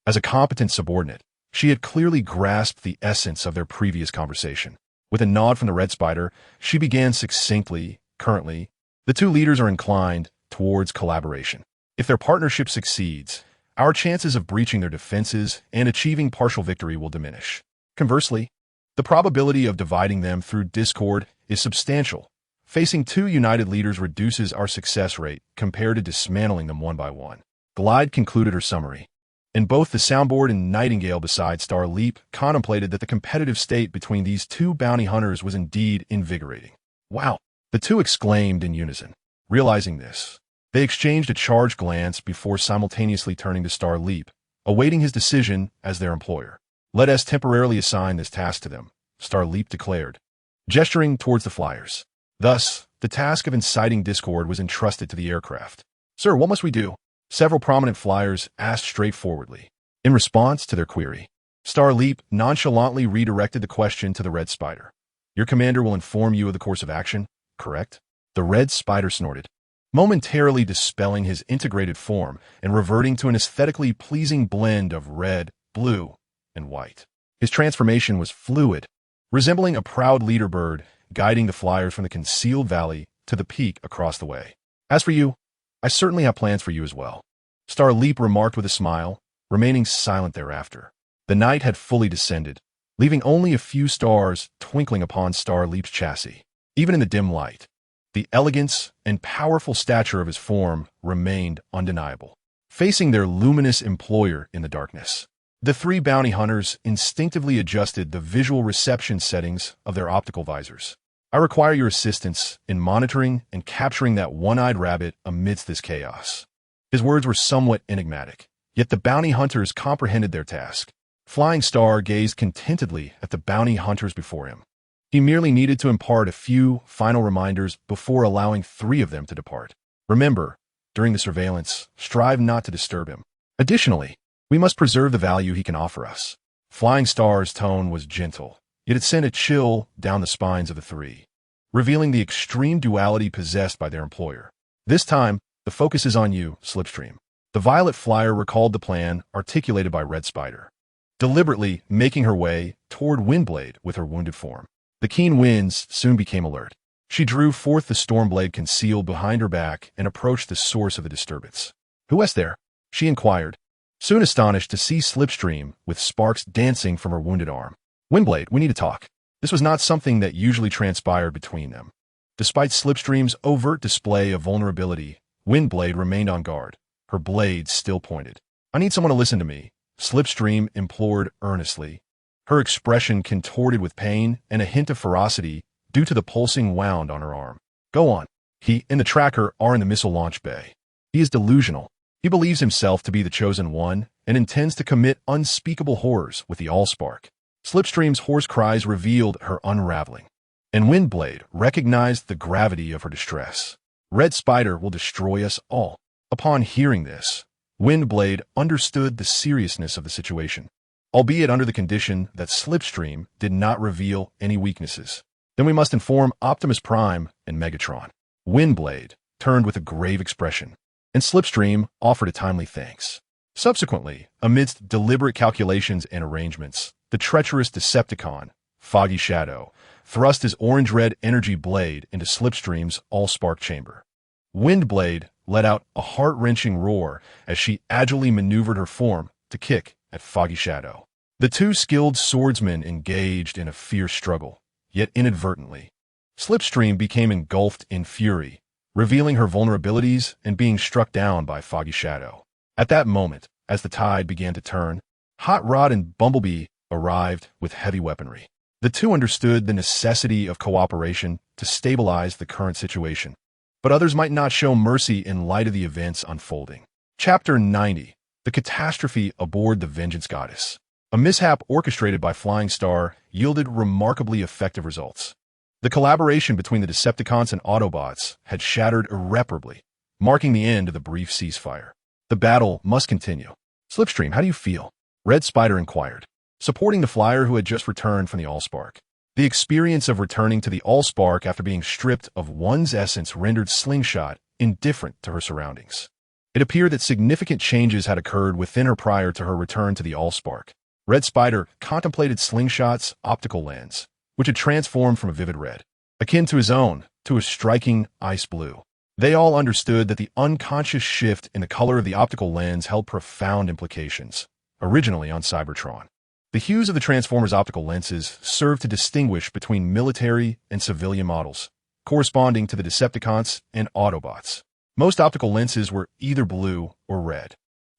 Speaker 1: As a competent subordinate, she had clearly grasped the essence of their previous conversation. With a nod from the Red Spider, she began succinctly, currently, the two leaders are inclined towards collaboration. If their partnership succeeds, our chances of breaching their defenses and achieving partial victory will diminish. Conversely, the probability of dividing them through discord is substantial. Facing two united leaders reduces our success rate compared to dismantling them one by one. Glide concluded her summary, and both the soundboard and Nightingale beside Starleap contemplated that the competitive state between these two bounty hunters was indeed invigorating. Wow! The two exclaimed in unison. Realizing this, They exchanged a charged glance before simultaneously turning to Star Leap, awaiting his decision as their employer. "Let us temporarily assign this task to them," Star Leap declared, gesturing towards the flyers. Thus, the task of inciting discord was entrusted to the aircraft. "Sir, what must we do?" Several prominent flyers asked straightforwardly. In response to their query, Star Leap nonchalantly redirected the question to the Red Spider. "Your commander will inform you of the course of action, correct?" The Red Spider snorted, momentarily dispelling his integrated form and reverting to an aesthetically pleasing blend of red, blue, and white. His transformation was fluid, resembling a proud leader bird guiding the flyers from the concealed valley to the peak across the way. "As for you, I certainly have plans for you as well," Star Leap remarked with a smile, remaining silent thereafter. The night had fully descended, leaving only a few stars twinkling upon Star Leap's chassis. Even in the dim light, the elegance and powerful stature of his form remained undeniable. Facing their luminous employer in the darkness, the three bounty hunters instinctively adjusted the visual reception settings of their optical visors. "I require your assistance in monitoring and capturing that one-eyed rabbit amidst this chaos." His words were somewhat enigmatic, yet the bounty hunters comprehended their task. Flying Star gazed contentedly at the bounty hunters before him. He merely needed to impart a few final reminders before allowing three of them to depart. "Remember, during the surveillance, strive not to disturb him. Additionally, we must preserve the value he can offer us." Flying Star's tone was gentle, yet it sent a chill down the spines of the three, revealing the extreme duality possessed by their employer. "This time, the focus is on you, Slipstream." The Violet Flyer recalled the plan articulated by Red Spider, deliberately making her way toward Windblade with her wounded form. The keen winds soon became alert. She drew forth the Stormblade concealed behind her back and approached the source of the disturbance. "Who is there?" she inquired, soon astonished to see Slipstream with sparks dancing from her wounded arm. "Windblade, we need to talk." This was not something that usually transpired between them. Despite Slipstream's overt display of vulnerability, Windblade remained on guard, her blade still pointed. "I need someone to listen to me," Slipstream implored earnestly, her expression contorted with pain and a hint of ferocity due to the pulsing wound on her arm. "Go on." He and the tracker are in the missile launch bay. He is delusional. He believes himself to be the chosen one and intends to commit unspeakable horrors with the Allspark. Slipstream's hoarse cries revealed her unraveling, and Windblade recognized the gravity of her distress. "Red Spider will destroy us all." Upon hearing this, Windblade understood the seriousness of the situation, albeit under the condition that Slipstream did not reveal any weaknesses. "Then we must inform Optimus Prime and Megatron." Windblade turned with a grave expression, and Slipstream offered a timely thanks. Subsequently, amidst deliberate calculations and arrangements, the treacherous Decepticon, Foggy Shadow, thrust his orange-red energy blade into Slipstream's Allspark chamber. Windblade let out a heart-wrenching roar as she agilely maneuvered her form to kick at Foggy Shadow. The two skilled swordsmen engaged in a fierce struggle, yet inadvertently, Slipstream became engulfed in fury, revealing her vulnerabilities and being struck down by Foggy Shadow. At that moment, as the tide began to turn, Hot Rod and Bumblebee arrived with heavy weaponry. The two understood the necessity of cooperation to stabilize the current situation, but others might not show mercy in light of the events unfolding. Chapter 90. The Catastrophe Aboard the Vengeance Goddess. A mishap orchestrated by Flying Star yielded remarkably effective results. The collaboration between the Decepticons and Autobots had shattered irreparably, marking the end of the brief ceasefire. The battle must continue. "Slipstream, how do you feel?" Red Spider inquired, supporting the flyer who had just returned from the Allspark. The experience of returning to the Allspark after being stripped of one's essence rendered Slingshot indifferent to her surroundings. It appeared that significant changes had occurred within her prior to her return to the Allspark. Red Spider contemplated Slingshot's optical lens, which had transformed from a vivid red, akin to his own, to a striking ice blue. They all understood that the unconscious shift in the color of the optical lens held profound implications, originally on Cybertron. The hues of the Transformers' optical lenses served to distinguish between military and civilian models, corresponding to the Decepticons and Autobots. Most optical lenses were either blue or red,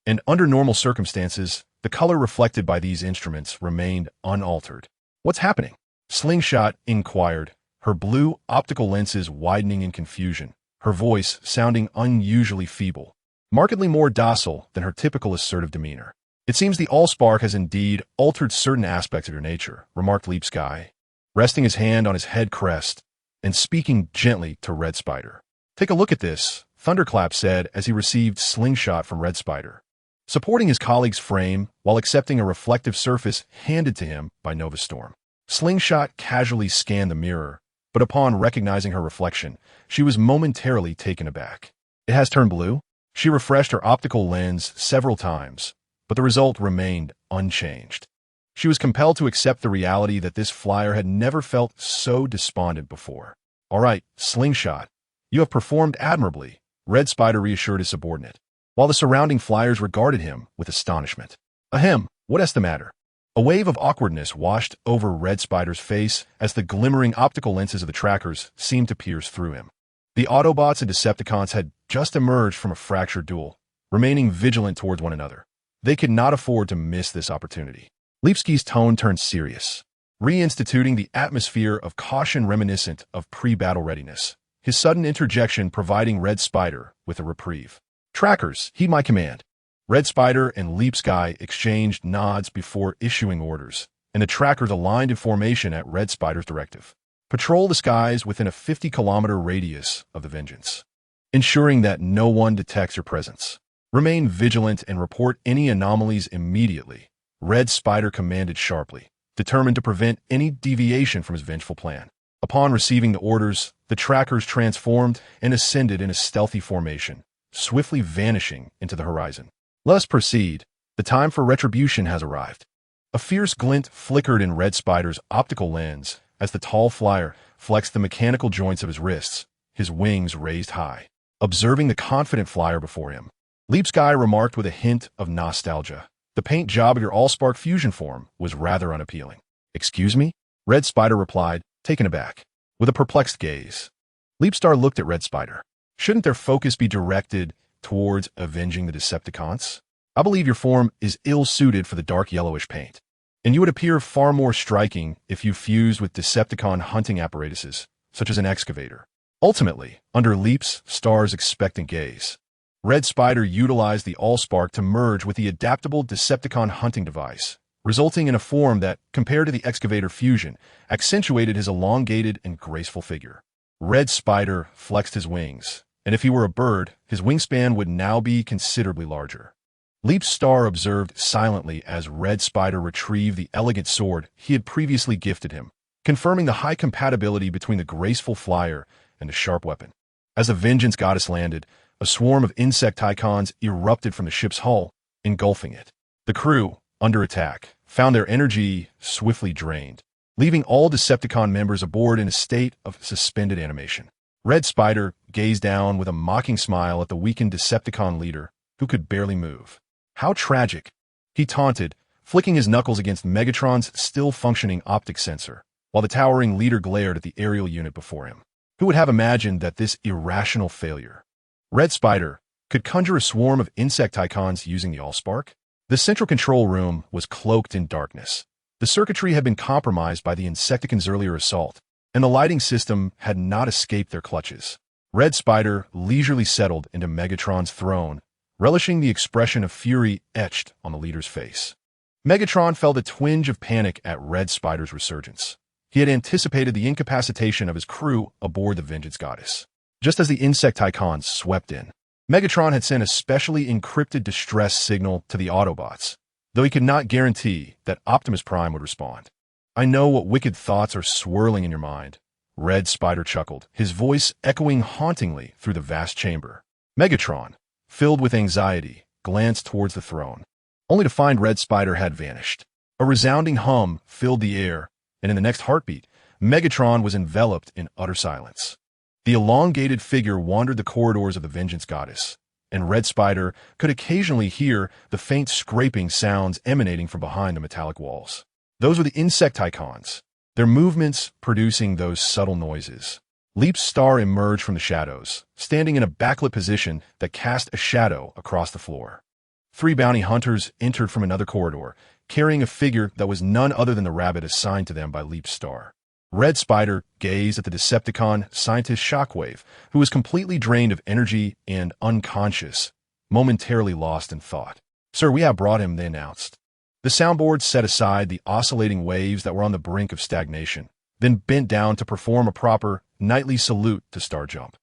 Speaker 1: and under normal circumstances, the color reflected by these instruments remained unaltered. "What's happening?" Slingshot inquired, her blue optical lenses widening in confusion, her voice sounding unusually feeble, markedly more docile than her typical assertive demeanor. "It seems the Allspark has indeed altered certain aspects of your nature," remarked Leap Sky, resting his hand on his head crest and speaking gently to Red Spider. "Take a look at this," Thunderclap said as he received Slingshot from Red Spider, supporting his colleague's frame while accepting a reflective surface handed to him by Nova Storm. Slingshot casually scanned the mirror, but upon recognizing her reflection, she was momentarily taken aback. "It has turned blue?" She refreshed her optical lens several times, but the result remained unchanged. She was compelled to accept the reality that this flyer had never felt so despondent before. "All right, Slingshot, you have performed admirably," Red Spider reassured his subordinate, while the surrounding flyers regarded him with astonishment. "Ahem, what's the matter?" A wave of awkwardness washed over Red Spider's face as the glimmering optical lenses of the trackers seemed to pierce through him. The Autobots and Decepticons had just emerged from a fractured duel, remaining vigilant towards one another. They could not afford to miss this opportunity. Leapsky's tone turned serious, reinstituting the atmosphere of caution reminiscent of pre-battle readiness, his sudden interjection providing Red Spider with a reprieve. "Trackers, heed my command." Red Spider and Leap Sky exchanged nods before issuing orders, and the trackers aligned in formation at Red Spider's directive. "Patrol the skies within a 50-kilometer radius of the Vengeance, ensuring that no one detects your presence. Remain vigilant and report any anomalies immediately," Red Spider commanded sharply, determined to prevent any deviation from his vengeful plan. Upon receiving the orders, the trackers transformed and ascended in a stealthy formation, swiftly vanishing into the horizon. "Let us proceed. The time for retribution has arrived." A fierce glint flickered in Red Spider's optical lens as the tall flyer flexed the mechanical joints of his wrists, his wings raised high. Observing the confident flyer before him, Leap Sky remarked with a hint of nostalgia, "The paint job of your Allspark fusion form was rather unappealing." "Excuse me?" Red Spider replied, taken aback, with a perplexed gaze. Leapstar looked at Red Spider. "Shouldn't their focus be directed towards avenging the Decepticons? I believe your form is ill-suited for the dark yellowish paint, and you would appear far more striking if you fused with Decepticon hunting apparatuses, such as an excavator." Ultimately, under Leap's Star's expectant gaze, Red Spider utilized the Allspark to merge with the adaptable Decepticon hunting device, resulting in a form that, compared to the excavator fusion, accentuated his elongated and graceful figure. Red Spider flexed his wings, and if he were a bird, his wingspan would now be considerably larger. Leap Star observed silently as Red Spider retrieved the elegant sword he had previously gifted him, confirming the high compatibility between the graceful flyer and the sharp weapon. As the Vengeance Goddess landed, a swarm of insect icons erupted from the ship's hull, engulfing it. The crew, under attack, found their energy swiftly drained, leaving all Decepticon members aboard in a state of suspended animation. Red Spider gazed down with a mocking smile at the weakened Decepticon leader, who could barely move. "How tragic," he taunted, flicking his knuckles against Megatron's still-functioning optic sensor, while the towering leader glared at the aerial unit before him. Who would have imagined that this irrational failure, Red Spider, could conjure a swarm of insect icons using the Allspark? The central control room was cloaked in darkness. The circuitry had been compromised by the Insecticons' earlier assault, and the lighting system had not escaped their clutches. Red Spider leisurely settled into Megatron's throne, relishing the expression of fury etched on the leader's face. Megatron felt a twinge of panic at Red Spider's resurgence. He had anticipated the incapacitation of his crew aboard the Vengeance Goddess. Just as the insect icons swept in, Megatron had sent a specially encrypted distress signal to the Autobots, though he could not guarantee that Optimus Prime would respond. "I know what wicked thoughts are swirling in your mind," Red Spider chuckled, his voice echoing hauntingly through the vast chamber. Megatron, filled with anxiety, glanced towards the throne, only to find Red Spider had vanished. A resounding hum filled the air, and in the next heartbeat, Megatron was enveloped in utter silence. The elongated figure wandered the corridors of the Vengeance Goddess, and Red Spider could occasionally hear the faint scraping sounds emanating from behind the metallic walls. Those were the insect icons, their movements producing those subtle noises. Leap's Star emerged from the shadows, standing in a backlit position that cast a shadow across the floor. 3 bounty hunters entered from another corridor, carrying a figure that was none other than the rabbit assigned to them by Leap's Star. Red Spider gazed at the Decepticon scientist Shockwave, who was completely drained of energy and unconscious, momentarily lost in thought. "Sir, we have brought him," they announced. The soundboard set aside the oscillating waves that were on the brink of stagnation, then bent down to perform a proper knightly salute to Starjump.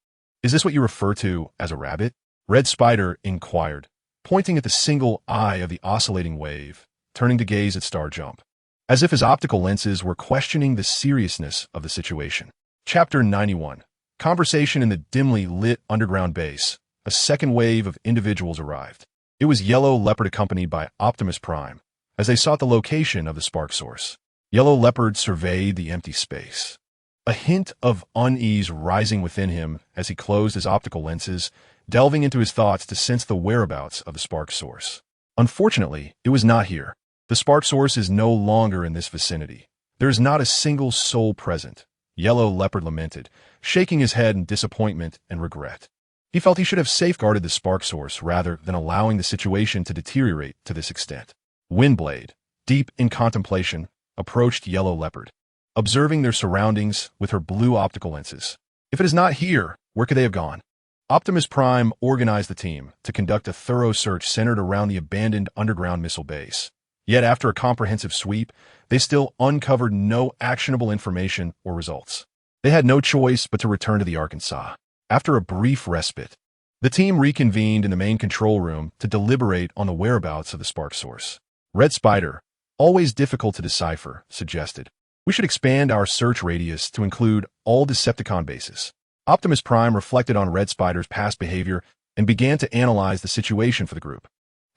Speaker 1: "Is this what you refer to as a rabbit?" Red Spider inquired, pointing at the single eye of the oscillating wave, turning to gaze at Starjump, as if his optical lenses were questioning the seriousness of the situation. Chapter 91. Conversation in the dimly lit underground base. A second wave of individuals arrived. It was Yellow Leopard accompanied by Optimus Prime, as they sought the location of the spark source. Yellow Leopard surveyed the empty space, a hint of unease rising within him as he closed his optical lenses, delving into his thoughts to sense the whereabouts of the spark source. Unfortunately, it was not here. The spark source is no longer in this vicinity. There is not a single soul present, Yellow Leopard lamented, shaking his head in disappointment and regret. He felt he should have safeguarded the spark source rather than allowing the situation to deteriorate to this extent. Windblade, deep in contemplation, approached Yellow Leopard, observing their surroundings with her blue optical lenses. "If it is not here, where could they have gone?" Optimus Prime organized the team to conduct a thorough search centered around the abandoned underground missile base. Yet after a comprehensive sweep, they still uncovered no actionable information or results. They had no choice but to return to the Arkansas. After a brief respite, the team reconvened in the main control room to deliberate on the whereabouts of the spark source. Red Spider, always difficult to decipher, suggested, "We should expand our search radius to include all Decepticon bases." Optimus Prime reflected on Red Spider's past behavior and began to analyze the situation for the group.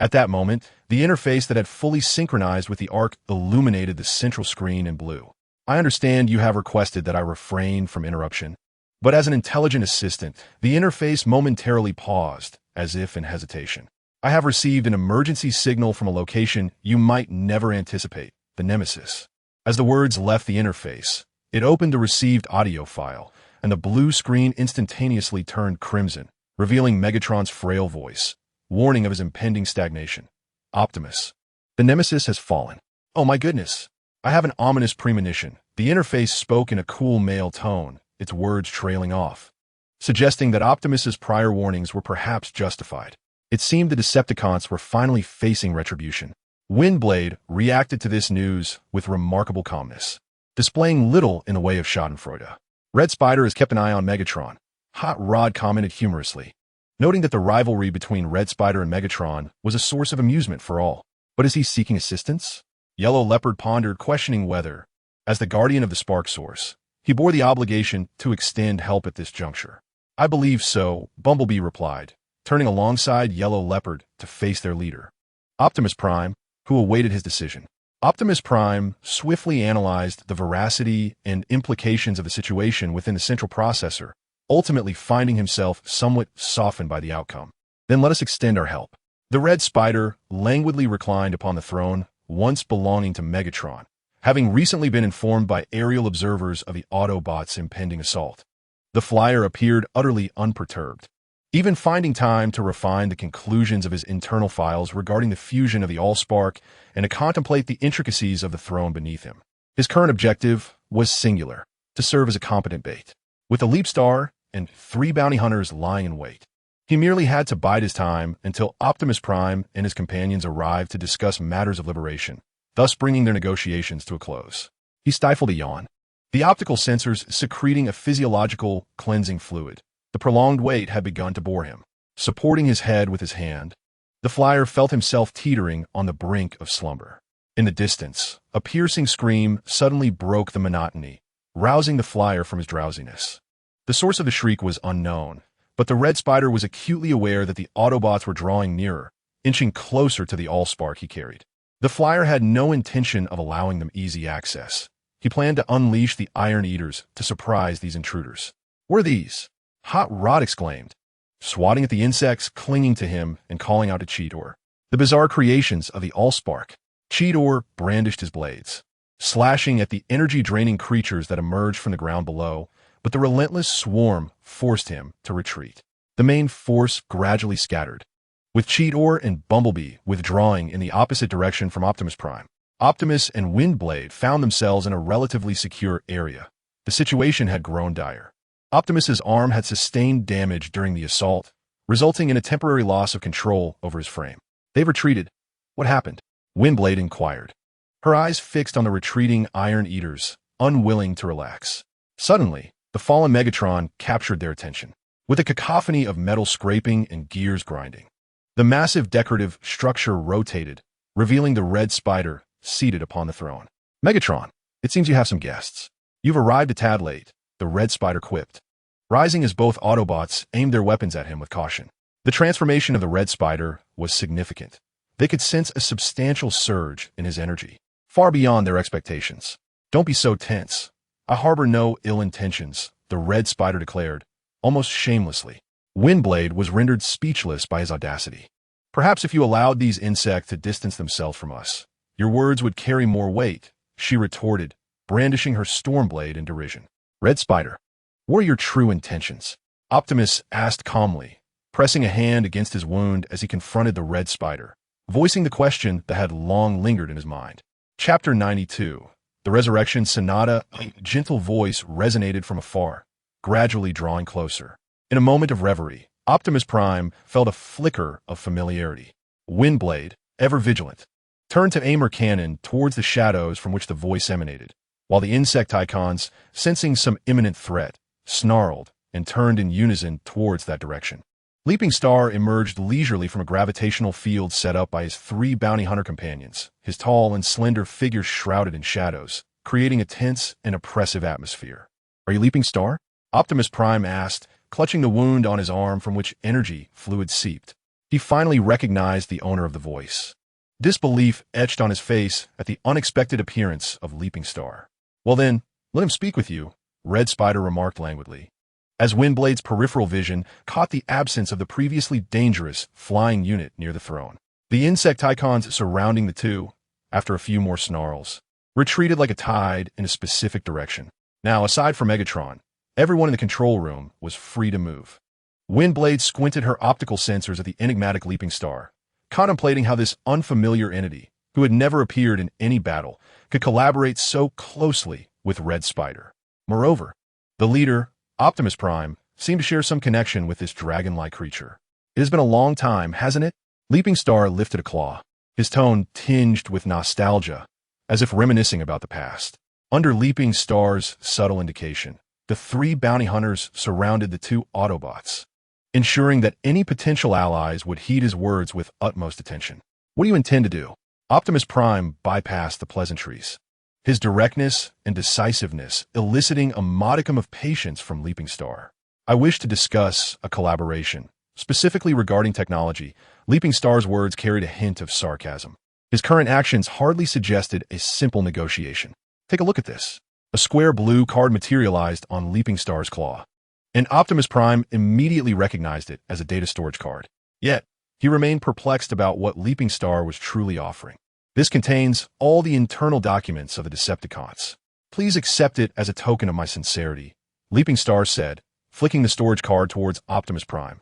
Speaker 1: At that moment, the interface that had fully synchronized with the Ark illuminated the central screen in blue. "I understand you have requested that I refrain from interruption, but as an intelligent assistant, the interface momentarily paused, as if in hesitation. I have received an emergency signal from a location you might never anticipate, the Nemesis." As the words left the interface, it opened the received audio file, and the blue screen instantaneously turned crimson, revealing Megatron's frail voice, warning of his impending stagnation. "Optimus, the Nemesis has fallen." "Oh my goodness. I have an ominous premonition." The interface spoke in a cool male tone, its words trailing off, suggesting that Optimus's prior warnings were perhaps justified. It seemed the Decepticons were finally facing retribution. Windblade reacted to this news with remarkable calmness, displaying little in the way of schadenfreude. "Red Spider has kept an eye on Megatron," Hot Rod commented humorously, noting that the rivalry between Red Spider and Megatron was a source of amusement for all. "But is he seeking assistance?" Yellow Leopard pondered, questioning whether, as the guardian of the spark source, he bore the obligation to extend help at this juncture. "I believe so," Bumblebee replied, turning alongside Yellow Leopard to face their leader, Optimus Prime, who awaited his decision. Optimus Prime swiftly analyzed the veracity and implications of the situation within the central processor, ultimately finding himself somewhat softened by the outcome. "Then let us extend our help." The Red Spider languidly reclined upon the throne once belonging to Megatron, having recently been informed by aerial observers of the Autobots' impending assault. The flyer appeared utterly unperturbed, even finding time to refine the conclusions of his internal files regarding the fusion of the Allspark and to contemplate the intricacies of the throne beneath him. His current objective was singular: to serve as a competent bait. With the Leap Star and 3 bounty hunters lying in wait, he merely had to bide his time until Optimus Prime and his companions arrived to discuss matters of liberation, thus bringing their negotiations to a close. He stifled a yawn, the optical sensors secreting a physiological cleansing fluid. The prolonged wait had begun to bore him. Supporting his head with his hand, the flyer felt himself teetering on the brink of slumber. In the distance, a piercing scream suddenly broke the monotony, rousing the flyer from his drowsiness. The source of the shriek was unknown, but the Red Spider was acutely aware that the Autobots were drawing nearer, inching closer to the Allspark he carried. The flyer had no intention of allowing them easy access. He planned to unleash the Iron Eaters to surprise these intruders. "What are these?" Hot Rod exclaimed, swatting at the insects clinging to him and calling out to Cheetor. "The bizarre creations of the Allspark." Cheetor brandished his blades, slashing at the energy-draining creatures that emerged from the ground below, but the relentless swarm forced him to retreat. The main force gradually scattered, with Cheetor and Bumblebee withdrawing in the opposite direction from Optimus Prime. Optimus and Windblade found themselves in a relatively secure area, The situation had grown dire. Optimus's arm had sustained damage during the assault, resulting in a temporary loss of control over his frame. They've retreated. What happened? Windblade inquired, her eyes fixed on the retreating Iron Eaters, unwilling to relax. Suddenly, the fallen Megatron captured their attention, with a cacophony of metal scraping and gears grinding. The massive decorative structure rotated, revealing the Red Spider seated upon the throne. Megatron, it seems you have some guests. You've arrived a tad late, the Red Spider quipped, rising as both Autobots aimed their weapons at him with caution. The transformation of the Red Spider was significant. They could sense a substantial surge in his energy, far beyond their expectations. Don't be so tense. I harbor no ill intentions, the Red Spider declared, almost shamelessly. Windblade was rendered speechless by his audacity. Perhaps if you allowed these insects to distance themselves from us, your words would carry more weight, she retorted, brandishing her Stormblade in derision. Red Spider, what are your true intentions? Optimus asked calmly, pressing a hand against his wound as he confronted the Red Spider, voicing the question that had long lingered in his mind. Chapter 92. The Resurrection Sonata, a gentle voice resonated from afar, gradually drawing closer. In a moment of reverie, Optimus Prime felt a flicker of familiarity. Windblade, ever vigilant, turned to aim her cannon towards the shadows from which the voice emanated, while the Insecticons, sensing some imminent threat, snarled and turned in unison towards that direction. Leaping Star emerged leisurely from a gravitational field set up by his 3 bounty hunter companions, his tall and slender figure shrouded in shadows, creating a tense and oppressive atmosphere. Are you Leaping Star? Optimus Prime asked, clutching the wound on his arm from which energy fluid seeped. He finally recognized the owner of the voice. Disbelief etched on his face at the unexpected appearance of Leaping Star. Well then, let him speak with you, Red Spider remarked languidly, as Windblade's peripheral vision caught the absence of the previously dangerous flying unit near the throne. The Insecticons surrounding the two, after a few more snarls, retreated like a tide in a specific direction. Now, aside from Megatron, everyone in the control room was free to move. Windblade squinted her optical sensors at the enigmatic Leaping Star, contemplating how this unfamiliar entity, who had never appeared in any battle, could collaborate so closely with Red Spider. Moreover, the leader, Optimus Prime, seemed to share some connection with this dragon-like creature. It has been a long time, hasn't it? Leaping Star lifted a claw, his tone tinged with nostalgia, as if reminiscing about the past. Under Leaping Star's subtle indication, the 3 bounty hunters surrounded the 2 Autobots, ensuring that any potential allies would heed his words with utmost attention. What do you intend to do? Optimus Prime bypassed the pleasantries, his directness and decisiveness eliciting a modicum of patience from Leaping Star. I wish to discuss a collaboration, specifically regarding technology. Leaping Star's words carried a hint of sarcasm. His current actions hardly suggested a simple negotiation. Take a look at this. A square blue card materialized on Leaping Star's claw, and Optimus Prime immediately recognized it as a data storage card. Yet, he remained perplexed about what Leaping Star was truly offering. This contains all the internal documents of the Decepticons. Please accept it as a token of my sincerity, Leaping Star said, flicking the storage card towards Optimus Prime,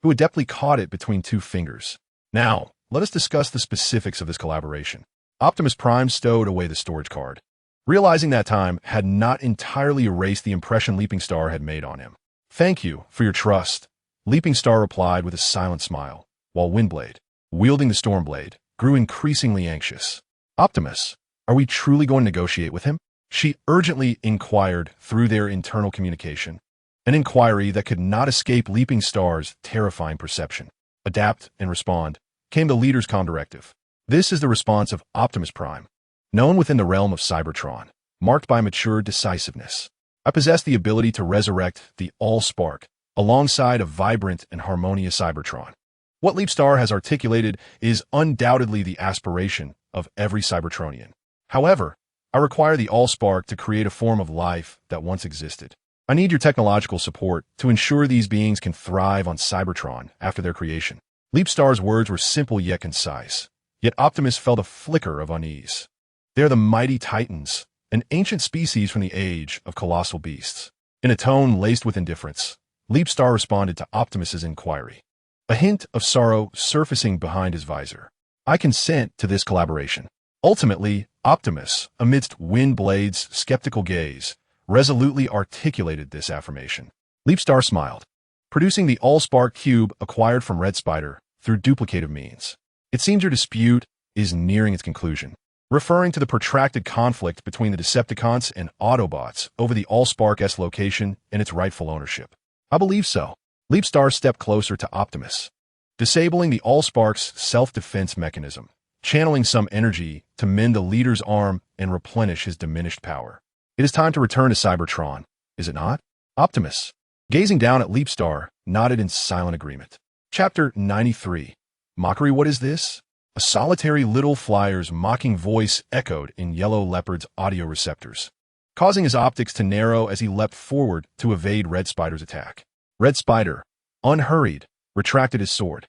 Speaker 1: who adeptly caught it between 2 fingers. Now, let us discuss the specifics of this collaboration. Optimus Prime stowed away the storage card, realizing that time had not entirely erased the impression Leaping Star had made on him. Thank you for your trust, Leaping Star replied with a silent smile, while Windblade, wielding the Stormblade, grew increasingly anxious. Optimus, are we truly going to negotiate with him? She urgently inquired through their internal communication, an inquiry that could not escape Leaping Star's terrifying perception. Adapt and respond, came the leader's calm directive. This is the response of Optimus Prime, known within the realm of Cybertron, marked by mature decisiveness. I possess the ability to resurrect the All-Spark alongside a vibrant and harmonious Cybertron. What Leapstar has articulated is undoubtedly the aspiration of every Cybertronian. However, I require the All-Spark to create a form of life that once existed. I need your technological support to ensure these beings can thrive on Cybertron after their creation. Leapstar's words were simple yet concise, yet Optimus felt a flicker of unease. They are the mighty Titans, an ancient species from the age of colossal beasts. In a tone laced with indifference, Leapstar responded to Optimus's inquiry, a hint of sorrow surfacing behind his visor. I consent to this collaboration. Ultimately, Optimus, amidst Windblade's skeptical gaze, resolutely articulated this affirmation. Leapstar smiled, producing the Allspark cube acquired from Red Spider through duplicative means. It seems your dispute is nearing its conclusion, referring to the protracted conflict between the Decepticons and Autobots over the Allspark-S location and its rightful ownership. I believe so. Leapstar stepped closer to Optimus, disabling the Allspark's self-defense mechanism, channeling some energy to mend the leader's arm and replenish his diminished power. It is time to return to Cybertron, is it not? Optimus, gazing down at Leapstar, nodded in silent agreement. Chapter 93. Mockery, what is this? A solitary little flyer's mocking voice echoed in Yellow Leopard's audio receptors, causing his optics to narrow as he leapt forward to evade Red Spider's attack. Red Spider, unhurried, retracted his sword,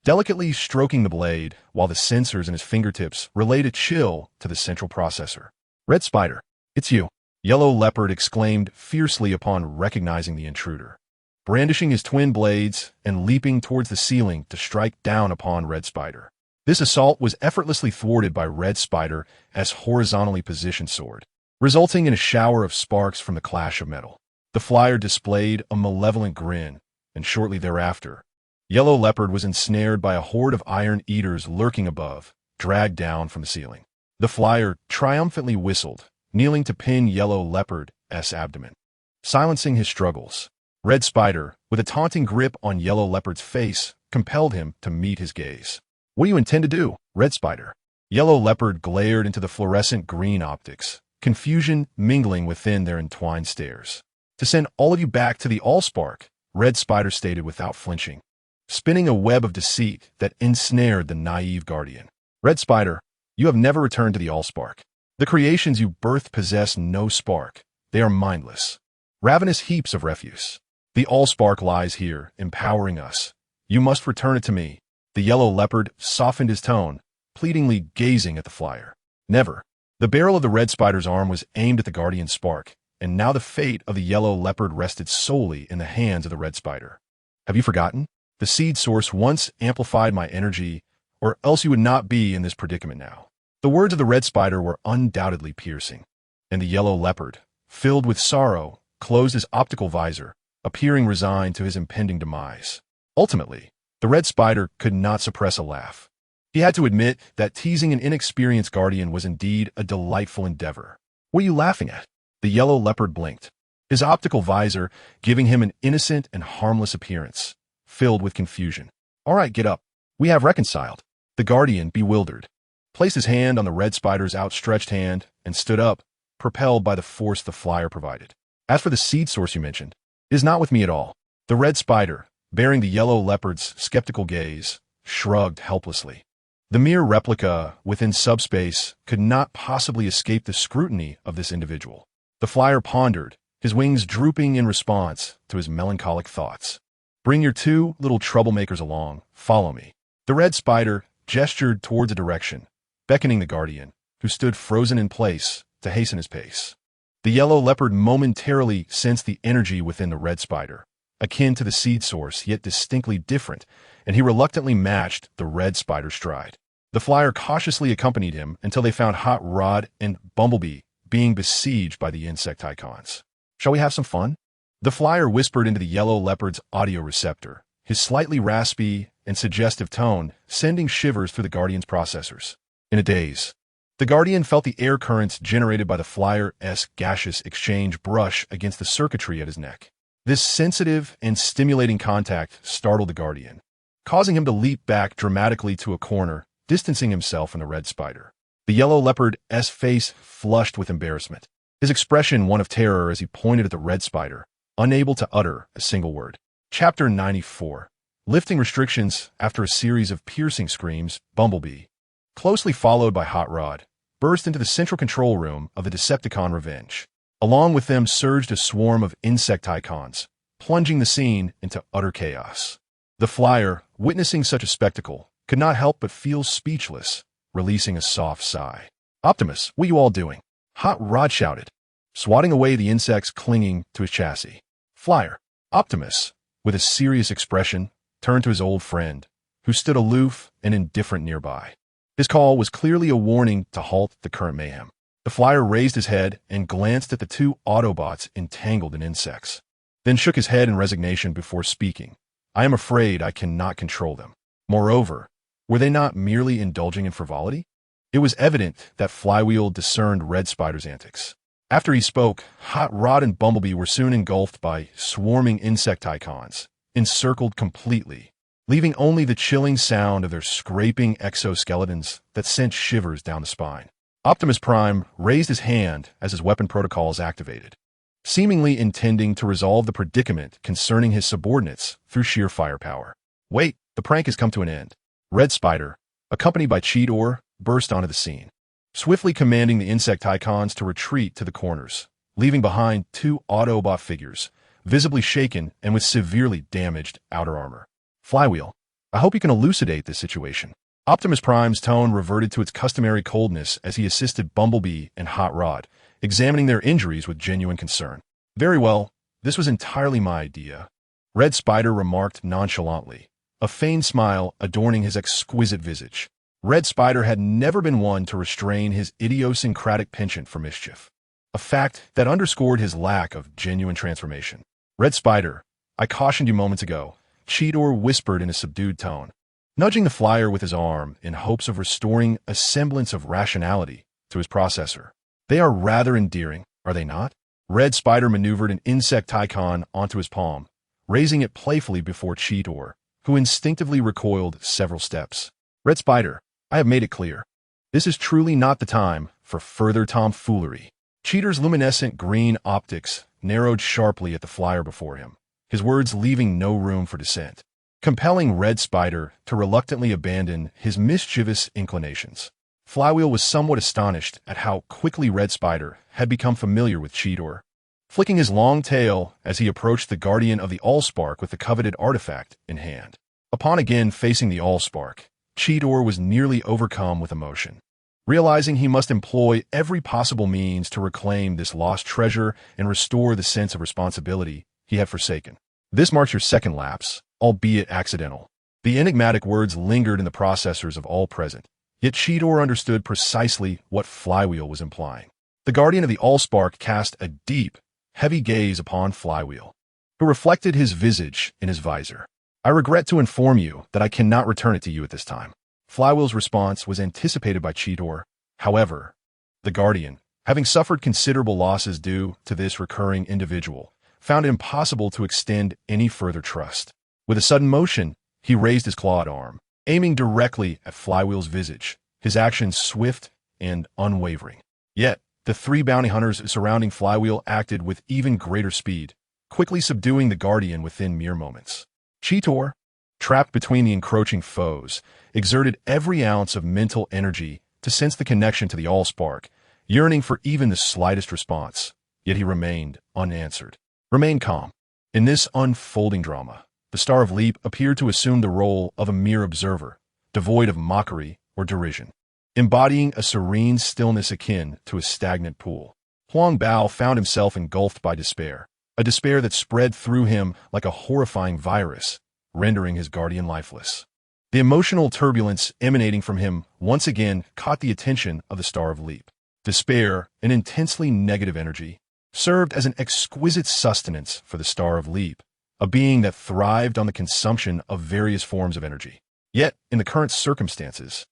Speaker 1: delicately stroking the blade while the sensors in his fingertips relayed a chill to the central processor. Red Spider, it's you, Yellow Leopard exclaimed fiercely upon recognizing the intruder, brandishing his twin blades and leaping towards the ceiling to strike down upon Red Spider. This assault was effortlessly thwarted by Red Spider's horizontally positioned sword, resulting in a shower of sparks from the clash of metal. The flyer displayed a malevolent grin, and shortly thereafter, Yellow Leopard was ensnared by a horde of iron eaters lurking above, dragged down from the ceiling. The flyer triumphantly whistled, kneeling to pin Yellow Leopard's abdomen, silencing his struggles. Red Spider, with a taunting grip on Yellow Leopard's face, compelled him to meet his gaze. What do you intend to do, Red Spider? Yellow Leopard glared into the fluorescent green optics, confusion mingling within their entwined stares. To send all of you back to the Allspark, Red Spider stated without flinching, spinning a web of deceit that ensnared the naive Guardian. Red Spider, you have never returned to the Allspark. The creations you birthed possess no spark. They are mindless, ravenous heaps of refuse. The Allspark lies here, empowering us. You must return it to me. The Yellow Leopard softened his tone, pleadingly gazing at the flyer. Never. The barrel of the Red Spider's arm was aimed at the Guardian spark, and now the fate of the Yellow Leopard rested solely in the hands of the Red Spider. Have you forgotten? The seed source once amplified my energy, or else you would not be in this predicament now. The words of the Red Spider were undoubtedly piercing, and the Yellow Leopard, filled with sorrow, closed his optical visor, appearing resigned to his impending demise. Ultimately, the Red Spider could not suppress a laugh. He had to admit that teasing an inexperienced Guardian was indeed a delightful endeavor. What are you laughing at? The Yellow Leopard blinked, his optical visor giving him an innocent and harmless appearance, filled with confusion. All right, get up. We have reconciled. The Guardian, bewildered, placed his hand on the Red Spider's outstretched hand and stood up, propelled by the force the flyer provided. As for the seed source you mentioned, it is not with me at all. The Red Spider, bearing the Yellow Leopard's skeptical gaze, shrugged helplessly. The mere replica within subspace could not possibly escape the scrutiny of this individual. The flyer pondered, his wings drooping in response to his melancholic thoughts. Bring your two little troublemakers along. Follow me. The Red Spider gestured towards a direction, beckoning the Guardian, who stood frozen in place, to hasten his pace. The Yellow Leopard momentarily sensed the energy within the Red Spider, akin to the seed source, yet distinctly different, and he reluctantly matched the Red Spider's stride. The flyer cautiously accompanied him until they found Hot Rod and Bumblebee being besieged by the Insecticons. Shall we have some fun? The flyer whispered into the Yellow Leopard's audio receptor, his slightly raspy and suggestive tone sending shivers through the Guardian's processors. In a daze, the Guardian felt the air currents generated by the flyer's gaseous exchange brush against the circuitry at his neck. This sensitive and stimulating contact startled the Guardian, causing him to leap back dramatically to a corner, distancing himself from the Red Spider. The Yellow Leopard's face flushed with embarrassment, his expression one of terror as he pointed at the Red Spider, unable to utter a single word. Chapter 94. Lifting restrictions after a series of piercing screams, Bumblebee, closely followed by Hot Rod, burst into the central control room of the Decepticon Revenge. Along with them surged a swarm of Insecticons, plunging the scene into utter chaos. The flyer, witnessing such a spectacle, could not help but feel speechless, releasing a soft sigh. Optimus, what are you all doing? Hot Rod shouted, swatting away the insects clinging to his chassis. Flyer, Optimus, with a serious expression, turned to his old friend, who stood aloof and indifferent nearby. His call was clearly a warning to halt the current mayhem. The flyer raised his head and glanced at the two Autobots entangled in insects, then shook his head in resignation before speaking. I am afraid I cannot control them. Moreover, were they not merely indulging in frivolity? It was evident that Flywheel discerned Red Spider's antics. After he spoke, Hot Rod and Bumblebee were soon engulfed by swarming insect icons, encircled completely, leaving only the chilling sound of their scraping exoskeletons that sent shivers down the spine. Optimus Prime raised his hand as his weapon protocols activated, seemingly intending to resolve the predicament concerning his subordinates through sheer firepower. Wait, the prank has come to an end. Red Spider, accompanied by Cheetor, burst onto the scene, swiftly commanding the insect icons to retreat to the corners, leaving behind two Autobot figures, visibly shaken and with severely damaged outer armor. Flywheel, I hope you can elucidate this situation. Optimus Prime's tone reverted to its customary coldness as he assisted Bumblebee and Hot Rod, examining their injuries with genuine concern. Very well, this was entirely my idea, Red Spider remarked nonchalantly, a feigned smile adorning his exquisite visage. Red Spider had never been one to restrain his idiosyncratic penchant for mischief, a fact that underscored his lack of genuine transformation. Red Spider, I cautioned you moments ago, Cheetor whispered in a subdued tone, nudging the flyer with his arm in hopes of restoring a semblance of rationality to his processor. They are rather endearing, are they not? Red Spider maneuvered an insect icon onto his palm, raising it playfully before Cheetor, who instinctively recoiled several steps. Red Spider, I have made it clear. This is truly not the time for further tomfoolery. Cheetor's luminescent green optics narrowed sharply at the flyer before him, his words leaving no room for dissent, compelling Red Spider to reluctantly abandon his mischievous inclinations. Flywheel was somewhat astonished at how quickly Red Spider had become familiar with Cheetor, flicking his long tail as he approached the guardian of the Allspark with the coveted artifact in hand. Upon again facing the Allspark, Cheetor was nearly overcome with emotion, realizing he must employ every possible means to reclaim this lost treasure and restore the sense of responsibility he had forsaken. This marks your second lapse, albeit accidental. The enigmatic words lingered in the processors of all present, yet Cheetor understood precisely what Flywheel was implying. The guardian of the Allspark cast a deep, heavy gaze upon Flywheel, who reflected his visage in his visor. I regret to inform you that I cannot return it to you at this time. Flywheel's response was anticipated by Cheetor. However, the Guardian, having suffered considerable losses due to this recurring individual, found it impossible to extend any further trust. With a sudden motion, he raised his clawed arm, aiming directly at Flywheel's visage, his actions swift and unwavering. Yet, the three bounty hunters surrounding Flywheel acted with even greater speed, quickly subduing the Guardian within mere moments. Cheetor, trapped between the encroaching foes, exerted every ounce of mental energy to sense the connection to the Allspark, yearning for even the slightest response, yet he remained unanswered. Remain calm. In this unfolding drama, the Star of Leap appeared to assume the role of a mere observer, devoid of mockery or derision, embodying a serene stillness akin to a stagnant pool. Huang Bao found himself engulfed by despair, a despair that spread through him like a horrifying virus, rendering his guardian lifeless. The emotional turbulence emanating from him once again caught the attention of the Star of Leap. Despair, an intensely negative energy, served as an exquisite sustenance for the Star of Leap, a being that thrived on the consumption of various forms of energy. Yet, in the current circumstances,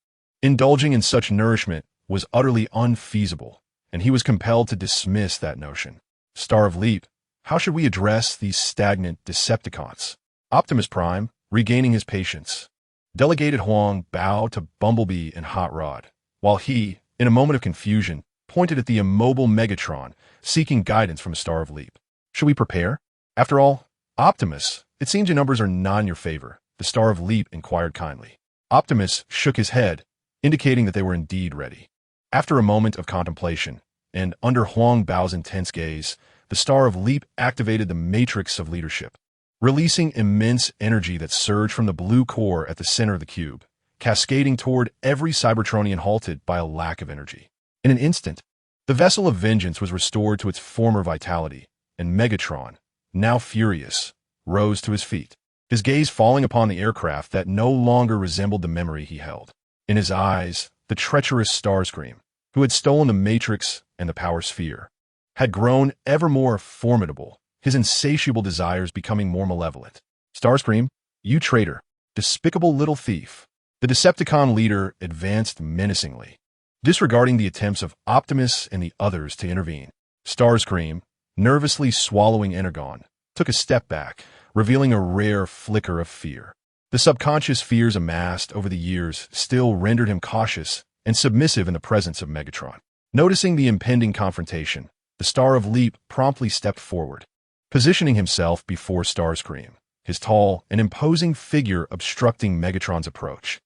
Speaker 1: indulging in such nourishment was utterly unfeasible, and he was compelled to dismiss that notion. Star of Leap, how should we address these stagnant Decepticons? Optimus Prime, regaining his patience, delegated Huang Bao to Bumblebee and Hot Rod, while he, in a moment of confusion, pointed at the immobile Megatron, seeking guidance from a Star of Leap. Should we prepare? After all, Optimus, it seems your numbers are not in your favor, the Star of Leap inquired kindly. Optimus shook his head, indicating that they were indeed ready. After a moment of contemplation, and under Huang Bao's intense gaze, the Star of Leap activated the matrix of leadership, releasing immense energy that surged from the blue core at the center of the cube, cascading toward every Cybertronian halted by a lack of energy. In an instant, the vessel of vengeance was restored to its former vitality, and Megatron, now furious, rose to his feet, his gaze falling upon the aircraft that no longer resembled the memory he held. In his eyes, the treacherous Starscream, who had stolen the Matrix, and the power sphere, had grown ever more formidable, his insatiable desires becoming more malevolent. Starscream, you traitor, despicable little thief. The Decepticon leader advanced menacingly, disregarding the attempts of Optimus and the others to intervene. Starscream, nervously swallowing energon, took a step back, revealing a rare flicker of fear. The subconscious fears amassed over the years still rendered him cautious and submissive in the presence of Megatron. Noticing the impending confrontation, the Star of Leap promptly stepped forward, positioning himself before Starscream, his tall and imposing figure obstructing Megatron's approach.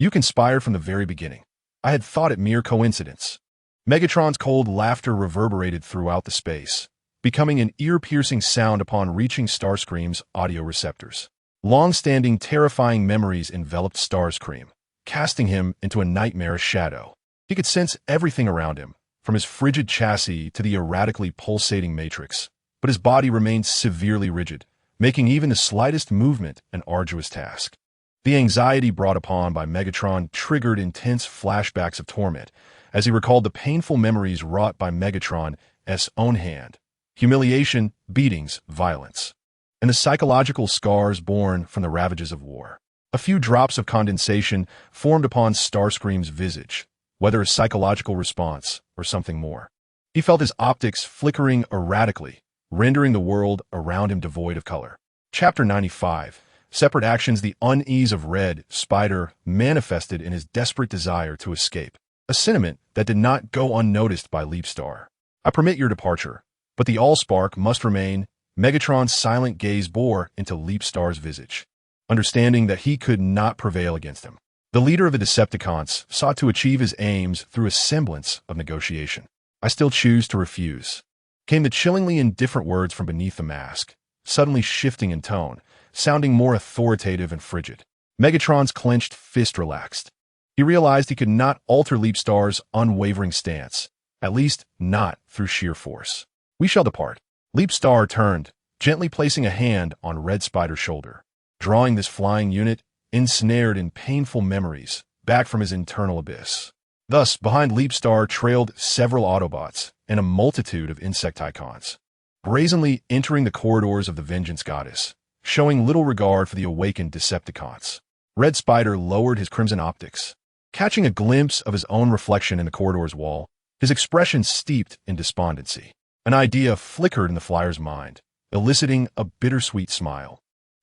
Speaker 1: You conspired from the very beginning. I had thought it mere coincidence." Megatron's cold laughter reverberated throughout the space, becoming an ear-piercing sound upon reaching Starscream's audio receptors. Long-standing terrifying memories enveloped Starscream, casting him into a nightmarish shadow. He could sense everything around him, from his frigid chassis to the erratically pulsating matrix, but his body remained severely rigid, making even the slightest movement an arduous task. The anxiety brought upon by Megatron triggered intense flashbacks of torment as he recalled the painful memories wrought by Megatron's own hand: humiliation, beatings, violence, and the psychological scars born from the ravages of war. A few drops of condensation formed upon Starscream's visage, whether a psychological response or something more. He felt his optics flickering erratically, rendering the world around him devoid of color. Chapter 95. Separate actions. The unease of Red Spider manifested in his desperate desire to escape, a sentiment that did not go unnoticed by Leapstar. "I permit your departure, but the Allspark must remain." Megatron's silent gaze bore into Leapstar's visage, understanding that he could not prevail against him. The leader of the Decepticons sought to achieve his aims through a semblance of negotiation. "I still choose to refuse," came the chillingly indifferent words from beneath the mask, suddenly shifting in tone, sounding more authoritative and frigid. Megatron's clenched fist relaxed. He realized he could not alter Leapstar's unwavering stance, at least not through sheer force. "We shall depart." Leapstar turned, gently placing a hand on Red Spider's shoulder, drawing this flying unit, ensnared in painful memories, back from his internal abyss. Thus, behind Leapstar trailed several Autobots and a multitude of Insecticons, brazenly entering the corridors of the Vengeance Goddess, showing little regard for the awakened Decepticons. Red Spider lowered his crimson optics, catching a glimpse of his own reflection in the corridor's wall, his expression steeped in despondency. An idea flickered in the flyer's mind, eliciting a bittersweet smile,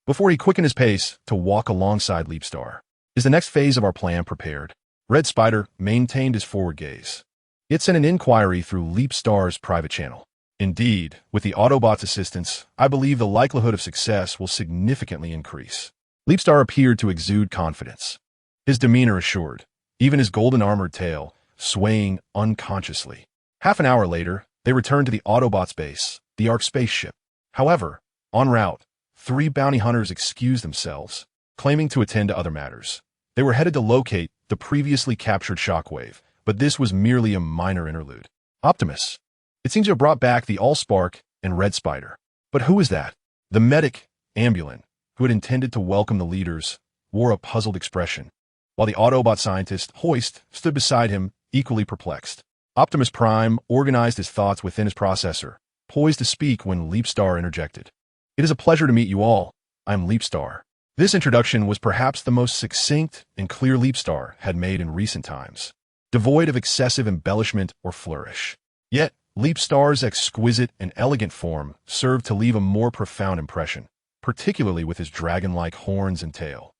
Speaker 1: before he quickened his pace to walk alongside Leapstar. "Is the next phase of our plan prepared?" Red Spider maintained his forward gaze. It sent an inquiry through Leapstar's private channel. "Indeed, with the Autobots' assistance, I believe the likelihood of success will significantly increase." Leapstar appeared to exude confidence, his demeanor assured, even his golden-armored tail swaying unconsciously. Half an hour later, they returned to the Autobots' base, the Ark spaceship. However, en route, 3 bounty hunters excused themselves, claiming to attend to other matters. They were headed to locate the previously captured Shockwave, but this was merely a minor interlude. "Optimus, it seems you have brought back the Allspark and Red Spider. But who is that?" The medic, Ambulin, who had intended to welcome the leaders, wore a puzzled expression, while the Autobot scientist, Hoist, stood beside him, equally perplexed. Optimus Prime organized his thoughts within his processor, poised to speak when Leapstar interjected. "It is a pleasure to meet you all. I am Leapstar." This introduction was perhaps the most succinct and clear Leapstar had made in recent times, devoid of excessive embellishment or flourish. Yet, Leapstar's exquisite and elegant form served to leave a more profound impression, particularly with his dragon-like horns and tail,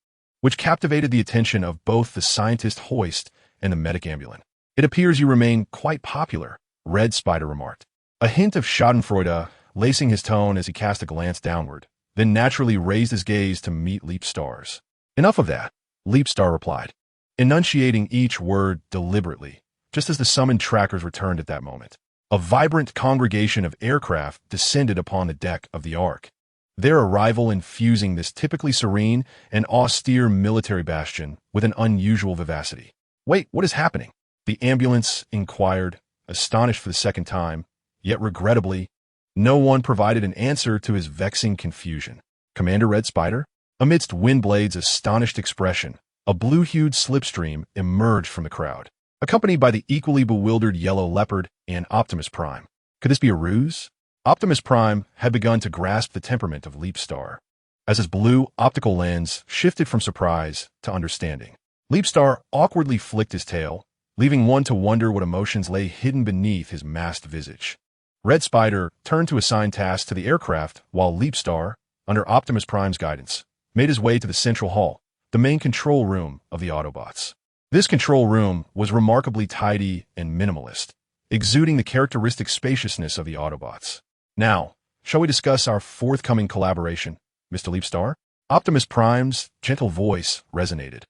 Speaker 1: which captivated the attention of both the scientist Hoist and the medic Ambulin. "It appears you remain quite popular," Red Spider remarked, a hint of schadenfreude lacing his tone as he cast a glance downward, then naturally raised his gaze to meet Leapstar's. "Enough of that," Leapstar replied, enunciating each word deliberately, just as the summoned trackers returned at that moment. A vibrant congregation of aircraft descended upon the deck of the Ark, their arrival infusing this typically serene and austere military bastion with an unusual vivacity. "Wait, what is happening?" the ambulance inquired, astonished for the second time, yet regrettably, no one provided an answer to his vexing confusion. "Commander Red Spider?" Amidst Windblade's astonished expression, a blue-hued slipstream emerged from the crowd, accompanied by the equally bewildered Yellow Leopard and Optimus Prime. Could this be a ruse? Optimus Prime had begun to grasp the temperament of Leapstar, as his blue optical lens shifted from surprise to understanding. Leapstar awkwardly flicked his tail, leaving one to wonder what emotions lay hidden beneath his masked visage. Red Spider turned to assign tasks to the aircraft, while Leapstar, under Optimus Prime's guidance, made his way to the central hall, the main control room of the Autobots. This control room was remarkably tidy and minimalist, exuding the characteristic spaciousness of the Autobots. Now, shall we discuss our forthcoming collaboration, Mr. Leapstar? Optimus Prime's gentle voice resonated,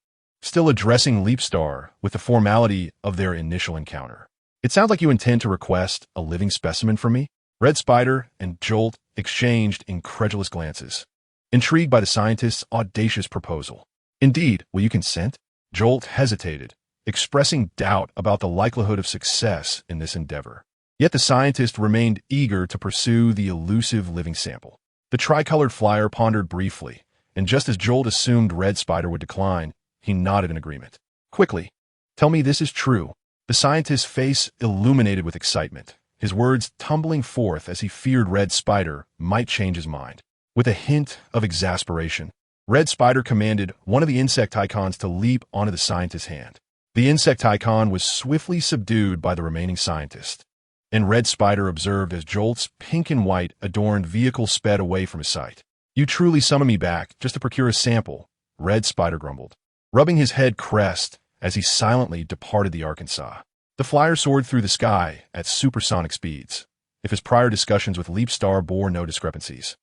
Speaker 1: still addressing Leapstar with the formality of their initial encounter. It sounds like you intend to request a living specimen from me? Red Spider and Jolt exchanged incredulous glances, intrigued by the scientist's audacious proposal. Indeed, will you consent? Jolt hesitated, expressing doubt about the likelihood of success in this endeavor. Yet the scientist remained eager to pursue the elusive living sample. The tricolored flyer pondered briefly, and just as Jolt assumed Red Spider would decline, he nodded in agreement. Quickly, tell me this is true. The scientist's face illuminated with excitement, his words tumbling forth as he feared Red Spider might change his mind. With a hint of exasperation, Red Spider commanded one of the insect icons to leap onto the scientist's hand. The insect icon was swiftly subdued by the remaining scientist, and Red Spider observed as Jolt's pink and white adorned vehicle sped away from his sight. You truly summoned me back just to procure a sample, Red Spider grumbled, rubbing his head crest as he silently departed the Arkansas. The flyer soared through the sky at supersonic speeds, if his prior discussions with Leapstar bore no discrepancies.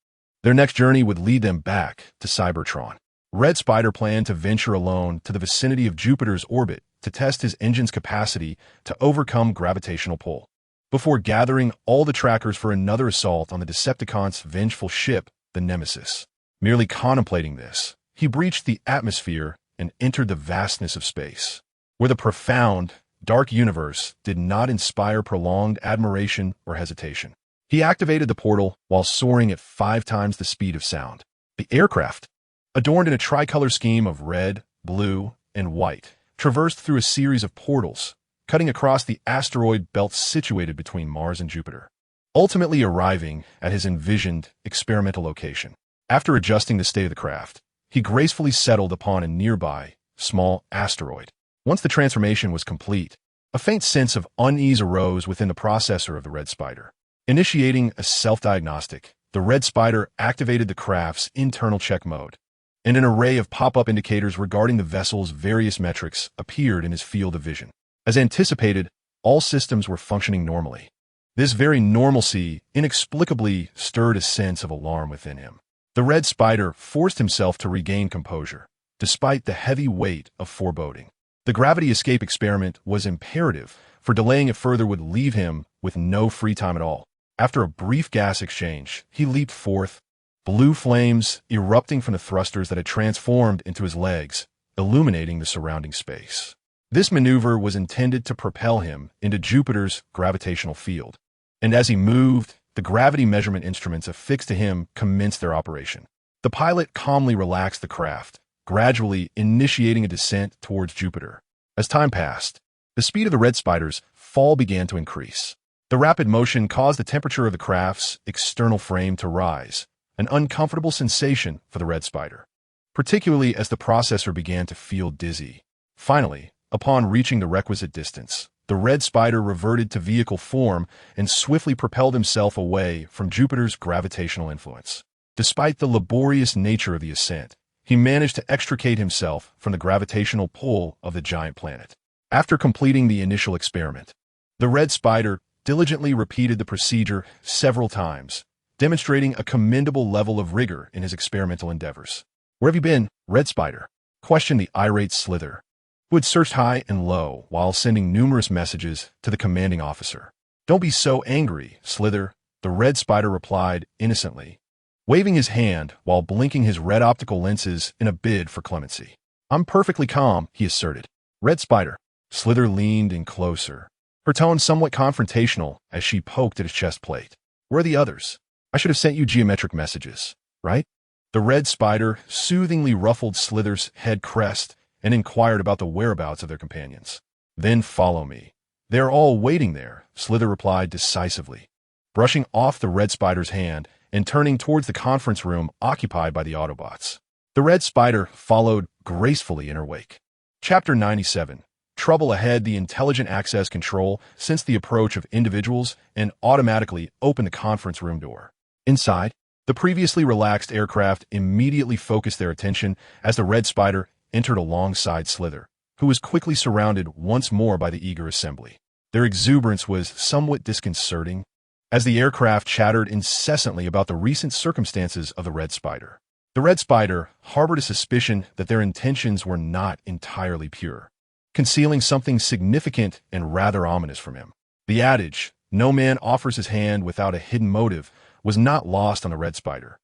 Speaker 1: Their next journey would lead them back to Cybertron. Red Spider planned to venture alone to the vicinity of Jupiter's orbit to test his engine's capacity to overcome gravitational pull, before gathering all the trackers for another assault on the Decepticons' vengeful ship, the Nemesis. Merely contemplating this, he breached the atmosphere and entered the vastness of space, where the profound, dark universe did not inspire prolonged admiration or hesitation. He activated the portal while soaring at 5 times the speed of sound. The aircraft, adorned in a tricolor scheme of red, blue, and white, traversed through a series of portals, cutting across the asteroid belt situated between Mars and Jupiter, ultimately arriving at his envisioned experimental location. After adjusting the state of the craft, he gracefully settled upon a nearby, small asteroid. Once the transformation was complete, a faint sense of unease arose within the processor of the Red Spider. Initiating a self-diagnostic, the Red Spider activated the craft's internal check mode, and an array of pop-up indicators regarding the vessel's various metrics appeared in his field of vision. As anticipated, all systems were functioning normally. This very normalcy inexplicably stirred a sense of alarm within him. The Red Spider forced himself to regain composure, despite the heavy weight of foreboding. The gravity escape experiment was imperative, for delaying it further would leave him with no free time at all. After a brief gas exchange, he leaped forth, blue flames erupting from the thrusters that had transformed into his legs, illuminating the surrounding space. This maneuver was intended to propel him into Jupiter's gravitational field, and as he moved, the gravity measurement instruments affixed to him commenced their operation. The pilot calmly relaxed the craft, gradually initiating a descent towards Jupiter. As time passed, the speed of the Red Spider's fall began to increase. The rapid motion caused the temperature of the craft's external frame to rise, an uncomfortable sensation for the Red Spider, particularly as the processor began to feel dizzy. Finally, upon reaching the requisite distance, the Red Spider reverted to vehicle form and swiftly propelled himself away from Jupiter's gravitational influence. Despite the laborious nature of the ascent, he managed to extricate himself from the gravitational pull of the giant planet. After completing the initial experiment, the Red Spider diligently repeated the procedure several times, demonstrating a commendable level of rigor in his experimental endeavors. "Where have you been, Red Spider?" questioned the irate Slither, who had searched high and low while sending numerous messages to the commanding officer. "Don't be so angry, Slither," the Red Spider replied innocently, waving his hand while blinking his red optical lenses in a bid for clemency. "I'm perfectly calm," he asserted. "Red Spider." Slither leaned in closer, her tone somewhat confrontational as she poked at his chest plate. "Where are the others? I should have sent you geometric messages, right?" The Red Spider soothingly ruffled Slither's head crest and inquired about the whereabouts of their companions. "Then follow me," They're all waiting there, Slither replied decisively, brushing off the Red Spider's hand and turning towards the conference room occupied by the Autobots. The Red Spider followed gracefully in her wake. Chapter 97. Trouble ahead. The intelligent access control sensed the approach of individuals and automatically opened the conference room door. Inside, the previously relaxed aircraft immediately focused their attention as the Red Spider entered alongside Slither, who was quickly surrounded once more by the eager assembly. Their exuberance was somewhat disconcerting, as the aircraft chattered incessantly about the recent circumstances of the Red Spider. The Red Spider harbored a suspicion that their intentions were not entirely pure, concealing something significant and rather ominous from him. The adage, "No man offers his hand without a hidden motive," was not lost on the Red Spider,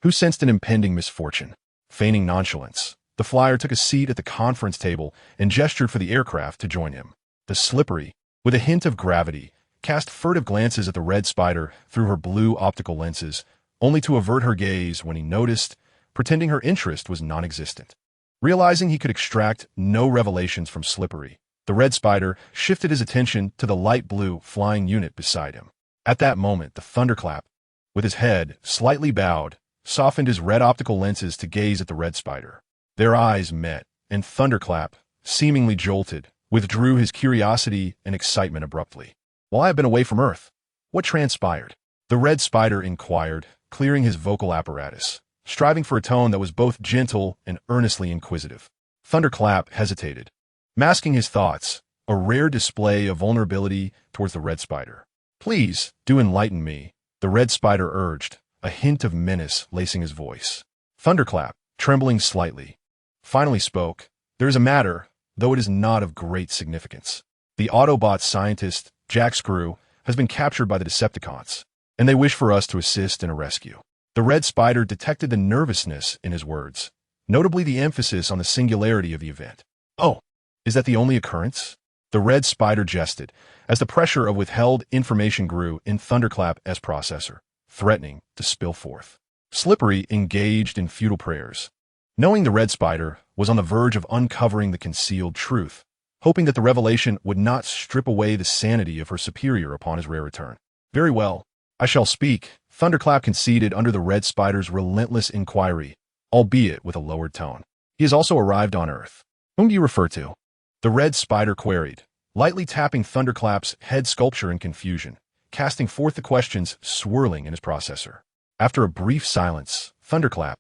Speaker 1: who sensed an impending misfortune. Feigning nonchalance, the flyer took a seat at the conference table and gestured for the aircraft to join him. The Slippery, with a hint of gravity, cast furtive glances at the Red Spider through her blue optical lenses, only to avert her gaze when he noticed, pretending her interest was non-existent. Realizing he could extract no revelations from Slippery, the Red Spider shifted his attention to the light blue flying unit beside him. At that moment, the Thunderclap, with his head slightly bowed, softened his red optical lenses to gaze at the Red Spider. Their eyes met, and Thunderclap, seemingly jolted, withdrew his curiosity and excitement abruptly. "While I have been away from Earth, what transpired?" the Red Spider inquired, clearing his vocal apparatus, striving for a tone that was both gentle and earnestly inquisitive. Thunderclap hesitated, masking his thoughts, a rare display of vulnerability towards the Red Spider. "Please, do enlighten me," the Red Spider urged, a hint of menace lacing his voice. Thunderclap, trembling slightly, finally spoke. "There is a matter, though it is not of great significance. The Autobot scientist, Jack Screw, has been captured by the Decepticons, and they wish for us to assist in a rescue." The Red Spider detected the nervousness in his words, notably the emphasis on the singularity of the event. "Oh, is that the only occurrence?" The Red Spider jested, as the pressure of withheld information grew in Thunderclap's processor, threatening to spill forth. Slippery engaged in futile prayers, knowing the Red Spider was on the verge of uncovering the concealed truth, hoping that the revelation would not strip away the sanity of her superior upon his rare return. "Very well, I shall speak," Thunderclap conceded under the Red Spider's relentless inquiry, albeit with a lowered tone. "He has also arrived on Earth." "Whom do you refer to?" the Red Spider queried, lightly tapping Thunderclap's head sculpture in confusion, casting forth the questions swirling in his processor. After a brief silence, Thunderclap,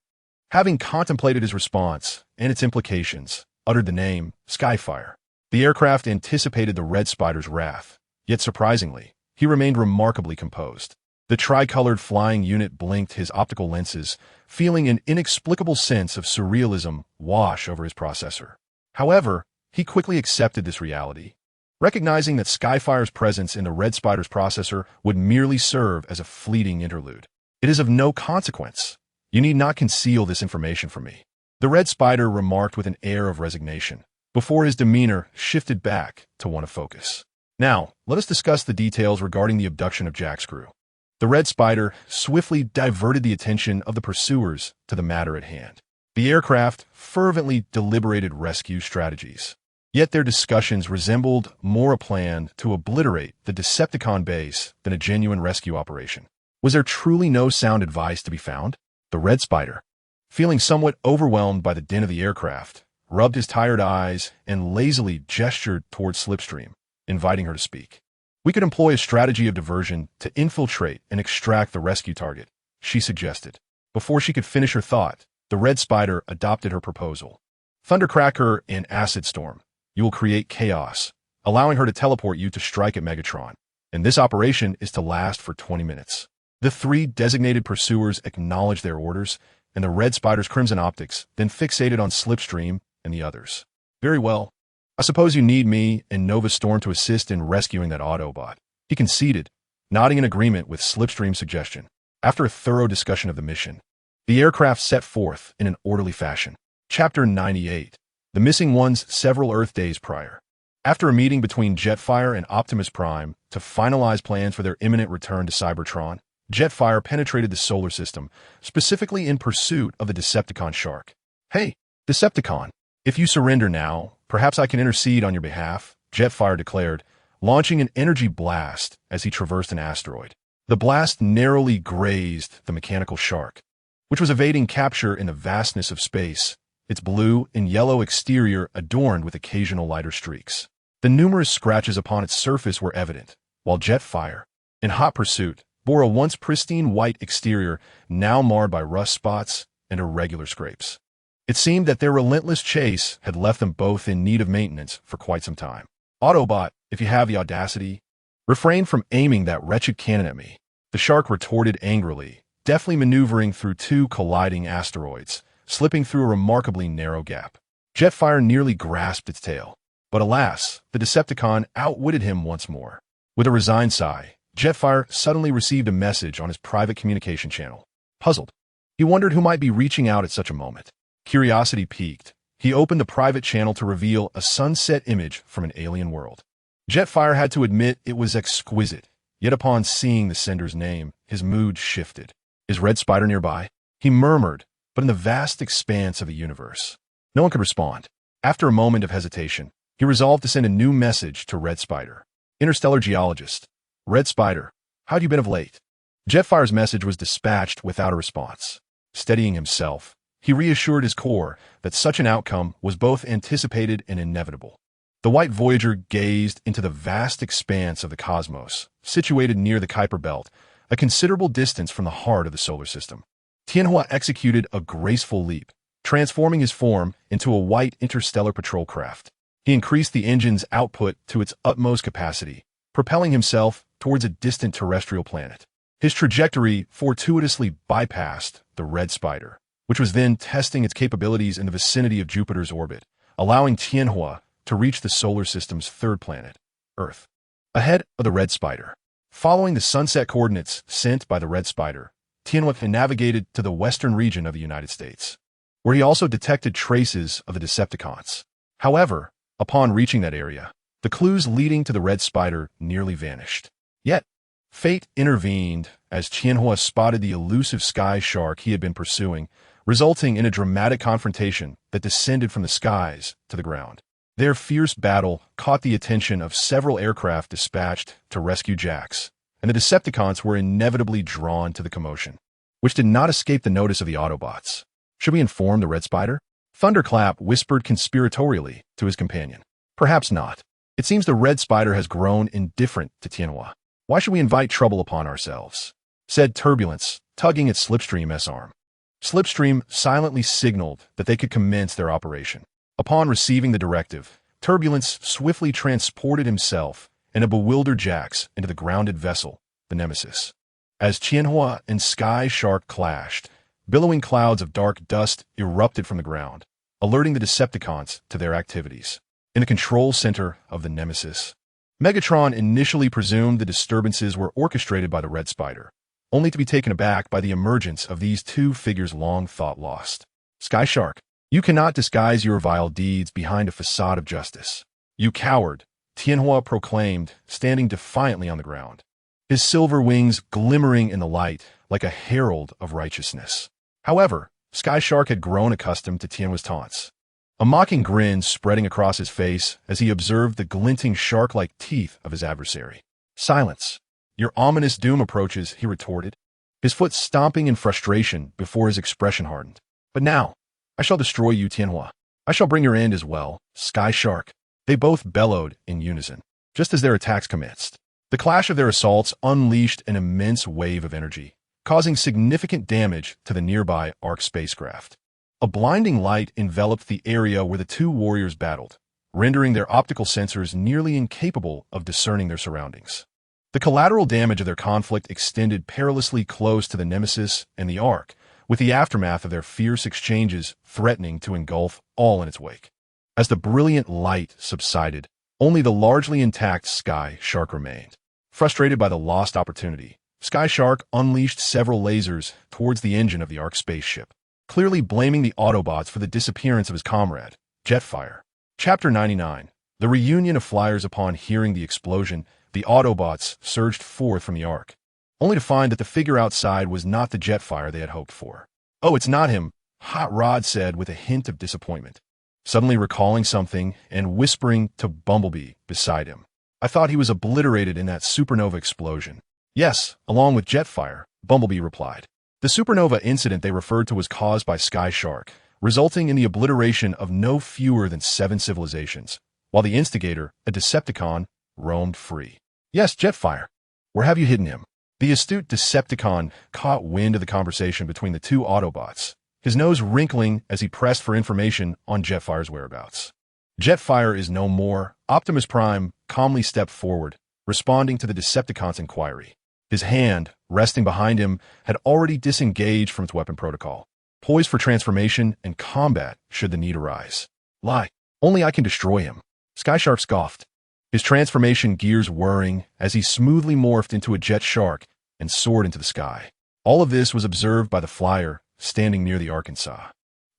Speaker 1: having contemplated his response and its implications, uttered the name Skyfire. The aircraft anticipated the Red Spider's wrath, yet surprisingly, he remained remarkably composed. The tricolored flying unit blinked his optical lenses, feeling an inexplicable sense of surrealism wash over his processor. However, he quickly accepted this reality, recognizing that Skyfire's presence in the Red Spider's processor would merely serve as a fleeting interlude. "It is of no consequence. You need not conceal this information from me," the Red Spider remarked with an air of resignation, before his demeanor shifted back to one of focus. "Now, let us discuss the details regarding the abduction of Jack Screw." The Red Spider swiftly diverted the attention of the pursuers to the matter at hand. The aircraft fervently deliberated rescue strategies, yet their discussions resembled more a plan to obliterate the Decepticon base than a genuine rescue operation. Was there truly no sound advice to be found? The Red Spider, feeling somewhat overwhelmed by the din of the aircraft, rubbed his tired eyes and lazily gestured towards Slipstream, inviting her to speak. "We could employ a strategy of diversion to infiltrate and extract the rescue target," she suggested. Before she could finish her thought, the Red Spider adopted her proposal. "Thundercracker and Acid Storm. You will create chaos, allowing her to teleport you to strike at Megatron, and this operation is to last for 20 minutes. The three designated pursuers acknowledged their orders, and the Red Spider's crimson optics then fixated on Slipstream and the others. "Very well. I suppose you need me and Nova Storm to assist in rescuing that Autobot," he conceded, nodding in agreement with Slipstream's suggestion. After a thorough discussion of the mission, the aircraft set forth in an orderly fashion. Chapter 98. The Missing Ones several Earth days prior. After a meeting between Jetfire and Optimus Prime to finalize plans for their imminent return to Cybertron, Jetfire penetrated the solar system, specifically in pursuit of the Decepticon shark. "Hey, Decepticon, if you surrender now, perhaps I can intercede on your behalf," Jetfire declared, launching an energy blast as he traversed an asteroid. The blast narrowly grazed the mechanical shark, which was evading capture in the vastness of space, its blue and yellow exterior adorned with occasional lighter streaks. The numerous scratches upon its surface were evident, while Jetfire, in hot pursuit, bore a once pristine white exterior now marred by rust spots and irregular scrapes. It seemed that their relentless chase had left them both in need of maintenance for quite some time. Autobot, if you have the audacity, refrain from aiming that wretched cannon at me, the shark retorted angrily, deftly maneuvering through two colliding asteroids, slipping through a remarkably narrow gap. Jetfire nearly grasped its tail, but alas, the Decepticon outwitted him once more. With a resigned sigh, Jetfire suddenly received a message on his private communication channel. Puzzled, he wondered who might be reaching out at such a moment. Curiosity piqued, he opened the private channel to reveal a sunset image from an alien world. Jetfire had to admit it was exquisite, yet upon seeing the sender's name, his mood shifted. Is Red Spider nearby? He murmured, but in the vast expanse of the universe, no one could respond. After a moment of hesitation, he resolved to send a new message to Red Spider. Interstellar Geologist. Red Spider, how have you been of late? Jetfire's message was dispatched without a response. Steadying himself, he reassured his core that such an outcome was both anticipated and inevitable. The White Voyager gazed into the vast expanse of the cosmos, situated near the Kuiper Belt, a considerable distance from the heart of the solar system. Tianhua executed a graceful leap, transforming his form into a white interstellar patrol craft. He increased the engine's output to its utmost capacity, propelling himself towards a distant terrestrial planet. His trajectory fortuitously bypassed the Red Spider, which was then testing its capabilities in the vicinity of Jupiter's orbit, allowing Tianhua to reach the solar system's third planet, Earth. Ahead of the Red Spider, following the sunset coordinates sent by the Red Spider, Tianhua navigated to the western region of the United States, where he also detected traces of the Decepticons. However, upon reaching that area, the clues leading to the Red Spider nearly vanished. Yet, fate intervened as Tianhua spotted the elusive sky shark he had been pursuing, resulting in a dramatic confrontation that descended from the skies to the ground. Their fierce battle caught the attention of several aircraft dispatched to rescue Jax, and the Decepticons were inevitably drawn to the commotion, which did not escape the notice of the Autobots. Should we inform the Red Spider? Thunderclap whispered conspiratorially to his companion. Perhaps not. It seems the Red Spider has grown indifferent to Tianhua. Why should we invite trouble upon ourselves? Said Turbulence, tugging at Slipstream S-arm. Slipstream silently signaled that they could commence their operation. Upon receiving the directive, Turbulence swiftly transported himself and a bewildered Jax into the grounded vessel, the Nemesis. As Tianhua and Sky Shark clashed, billowing clouds of dark dust erupted from the ground, alerting the Decepticons to their activities. In the control center of the Nemesis, Megatron initially presumed the disturbances were orchestrated by the Red Spider, only to be taken aback by the emergence of these two figures long thought lost. Sky Shark, you cannot disguise your vile deeds behind a facade of justice. You coward, Tianhua proclaimed, standing defiantly on the ground, his silver wings glimmering in the light like a herald of righteousness. However, Sky Shark had grown accustomed to Tianhua's taunts, a mocking grin spreading across his face as he observed the glinting shark-like teeth of his adversary. Silence. Your ominous doom approaches, he retorted, his foot stomping in frustration before his expression hardened. But now, I shall destroy you, Tianhua. I shall bring your end as well, Sky Shark. They both bellowed in unison, just as their attacks commenced. The clash of their assaults unleashed an immense wave of energy, causing significant damage to the nearby Ark spacecraft. A blinding light enveloped the area where the two warriors battled, rendering their optical sensors nearly incapable of discerning their surroundings. The collateral damage of their conflict extended perilously close to the Nemesis and the Ark, with the aftermath of their fierce exchanges threatening to engulf all in its wake. As the brilliant light subsided, only the largely intact Sky Shark remained. Frustrated by the lost opportunity, Sky Shark unleashed several lasers towards the engine of the Ark spaceship, clearly blaming the Autobots for the disappearance of his comrade, Jetfire. Chapter 99. The reunion of flyers. Upon hearing the explosion, the Autobots surged forth from the Ark, only to find that the figure outside was not the Jetfire they had hoped for. Oh, it's not him, Hot Rod said with a hint of disappointment, suddenly recalling something and whispering to Bumblebee beside him. I thought he was obliterated in that supernova explosion. Yes, along with Jetfire, Bumblebee replied. The supernova incident they referred to was caused by Sky Shark, resulting in the obliteration of no fewer than 7 civilizations, while the instigator, a Decepticon, roamed free. Yes, Jetfire. Where have you hidden him? The astute Decepticon caught wind of the conversation between the two Autobots, his nose wrinkling as he pressed for information on Jetfire's whereabouts. Jetfire is no more. Optimus Prime calmly stepped forward, responding to the Decepticon's inquiry. His hand, resting behind him, had already disengaged from its weapon protocol, poised for transformation and combat should the need arise. Lie. Only I can destroy him. Skyshark scoffed, his transformation gears whirring as he smoothly morphed into a jet shark and soared into the sky. All of this was observed by the flyer standing near the Arkansas.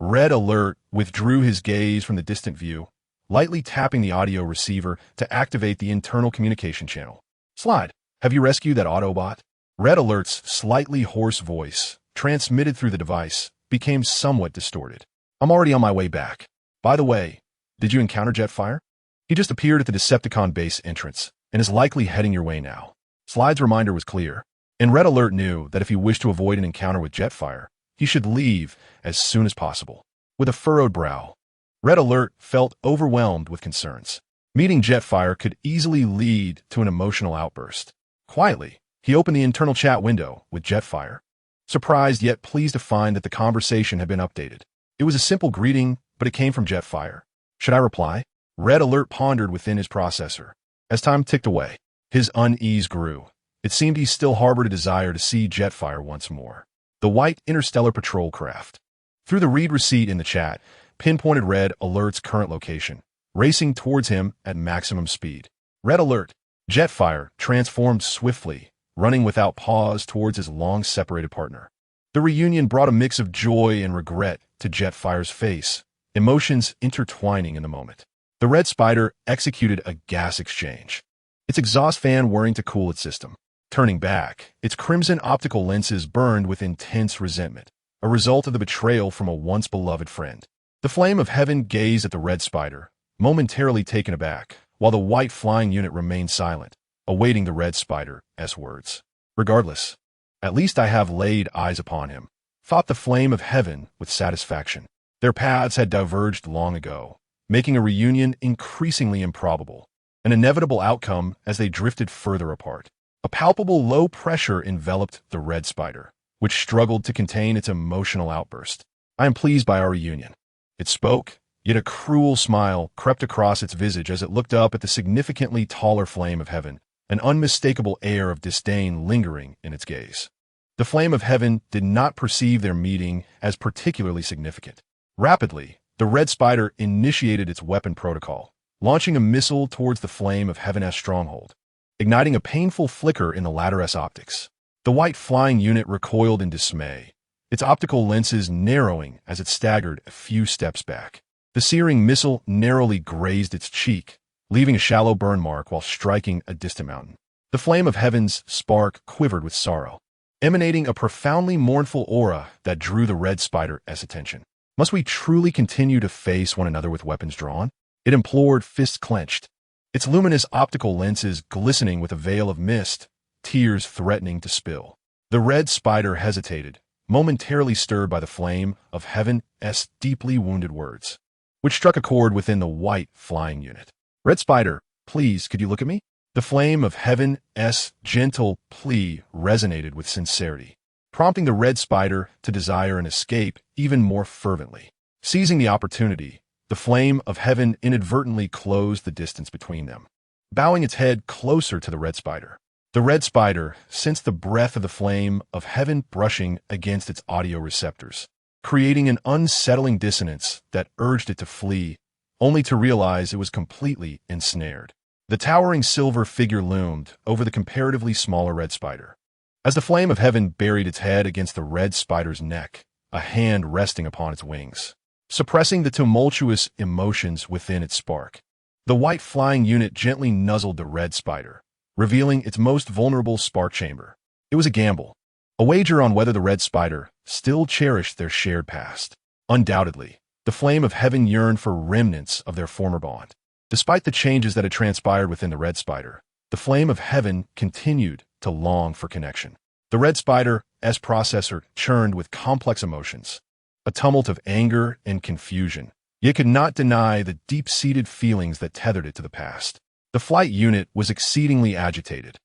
Speaker 1: Red Alert withdrew his gaze from the distant view, lightly tapping the audio receiver to activate the internal communication channel. Slide, have you rescued that Autobot? Red Alert's slightly hoarse voice, transmitted through the device, became somewhat distorted. I'm already on my way back. By the way, did you encounter Jetfire? He just appeared at the Decepticon base entrance and is likely heading your way now. Slide's reminder was clear, and Red Alert knew that if he wished to avoid an encounter with Jetfire, he should leave as soon as possible. With a furrowed brow, Red Alert felt overwhelmed with concerns. Meeting Jetfire could easily lead to an emotional outburst. Quietly, he opened the internal chat window with Jetfire, surprised yet pleased to find that the conversation had been updated. It was a simple greeting, but it came from Jetfire. Should I reply? Red Alert pondered within his processor. As time ticked away, his unease grew. It seemed he still harbored a desire to see Jetfire once more. The white interstellar patrol craft, through the read receipt in the chat, pinpointed Red Alert's current location, racing towards him at maximum speed. Red Alert. Jetfire transformed swiftly, running without pause towards his long-separated partner. The reunion brought a mix of joy and regret to Jetfire's face, emotions intertwining in the moment. The Red Spider executed a gas exchange, its exhaust fan whirring to cool its system. Turning back, its crimson optical lenses burned with intense resentment, a result of the betrayal from a once-beloved friend. The Flame of Heaven gazed at the Red Spider, momentarily taken aback, while the white flying unit remained silent, awaiting the Red Spider's words. Regardless, at least I have laid eyes upon him, thought the Flame of Heaven with satisfaction. Their paths had diverged long ago, making a reunion increasingly improbable, an inevitable outcome as they drifted further apart. A palpable low pressure enveloped the Red Spider, which struggled to contain its emotional outburst. I am pleased by our reunion. It spoke, yet a cruel smile crept across its visage as it looked up at the significantly taller Flame of Heaven, an unmistakable air of disdain lingering in its gaze. The Flame of Heaven did not perceive their meeting as particularly significant. Rapidly, the Red Spider initiated its weapon protocol, launching a missile towards the Flame of Heaven's stronghold, igniting a painful flicker in the latter's optics. The white flying unit recoiled in dismay, its optical lenses narrowing as it staggered a few steps back. The searing missile narrowly grazed its cheek, leaving a shallow burn mark while striking a distant mountain. The Flame of Heaven's spark quivered with sorrow, emanating a profoundly mournful aura that drew the Red Spider's attention. Must we truly continue to face one another with weapons drawn? It implored, fists clenched, its luminous optical lenses glistening with a veil of mist, tears threatening to spill. The Red Spider hesitated, momentarily stirred by the Flame of Heaven's deeply wounded words, which struck a chord within the white flying unit. Red Spider, please, could you look at me? The Flame of Heaven's gentle plea resonated with sincerity, prompting the Red Spider to desire an escape even more fervently. Seizing the opportunity, the Flame of Heaven inadvertently closed the distance between them, bowing its head closer to the Red Spider. The Red Spider sensed the breath of the Flame of Heaven brushing against its audio receptors, creating an unsettling dissonance that urged it to flee, only to realize it was completely ensnared. The towering silver figure loomed over the comparatively smaller Red Spider. As the Flame of Heaven buried its head against the Red Spider's neck, a hand resting upon its wings, suppressing the tumultuous emotions within its spark, the white flying unit gently nuzzled the Red Spider, revealing its most vulnerable spark chamber. It was a gamble, a wager on whether the Red Spider still cherished their shared past. Undoubtedly, the Flame of Heaven yearned for remnants of their former bond. Despite the changes that had transpired within the Red Spider, the flame of heaven continued to long for connection. The Red Spider's processor churned with complex emotions, a tumult of anger and confusion, yet could not deny the deep-seated feelings that tethered it to the past. The flight unit was exceedingly agitated,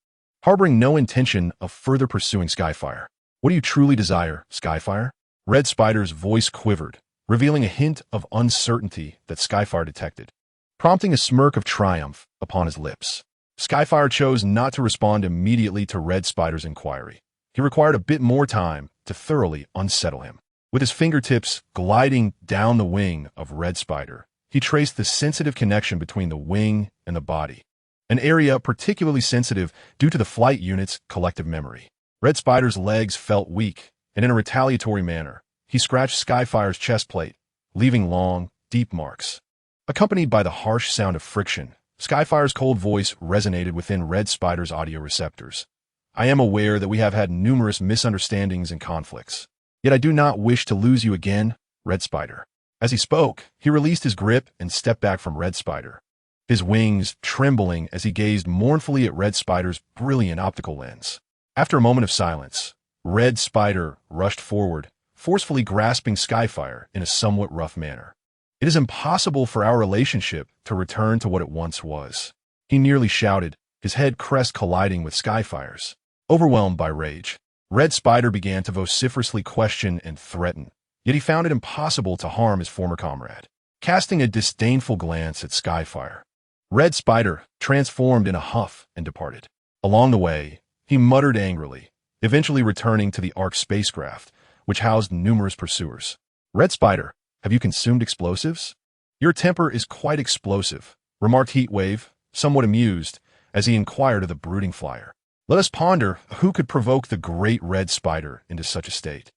Speaker 1: harboring no intention of further pursuing Skyfire. What do you truly desire, Skyfire? Red Spider's voice quivered, revealing a hint of uncertainty that Skyfire detected, prompting a smirk of triumph upon his lips. Skyfire chose not to respond immediately to Red Spider's inquiry. He required a bit more time to thoroughly unsettle him. With his fingertips gliding down the wing of Red Spider, he traced the sensitive connection between the wing and the body, an area particularly sensitive due to the flight unit's collective memory. Red Spider's legs felt weak, and in a retaliatory manner, he scratched Skyfire's chest plate, leaving long, deep marks. Accompanied by the harsh sound of friction, Skyfire's cold voice resonated within Red Spider's audio receptors. I am aware that we have had numerous misunderstandings and conflicts, yet I do not wish to lose you again, Red Spider. As he spoke, he released his grip and stepped back from Red Spider, his wings trembling as he gazed mournfully at Red Spider's brilliant optical lens. After a moment of silence, Red Spider rushed forward, forcefully grasping Skyfire in a somewhat rough manner. It is impossible for our relationship to return to what it once was, he nearly shouted, his head crest colliding with Skyfire's. Overwhelmed by rage, Red Spider began to vociferously question and threaten, yet he found it impossible to harm his former comrade. Casting a disdainful glance at Skyfire, Red Spider transformed in a huff and departed. Along the way, he muttered angrily, eventually returning to the Ark spacecraft, which housed numerous pursuers. Red Spider, have you consumed explosives? Your temper is quite explosive, remarked Heatwave, somewhat amused, as he inquired of the brooding flyer. Let us ponder who could provoke the great Red Spider into such a state.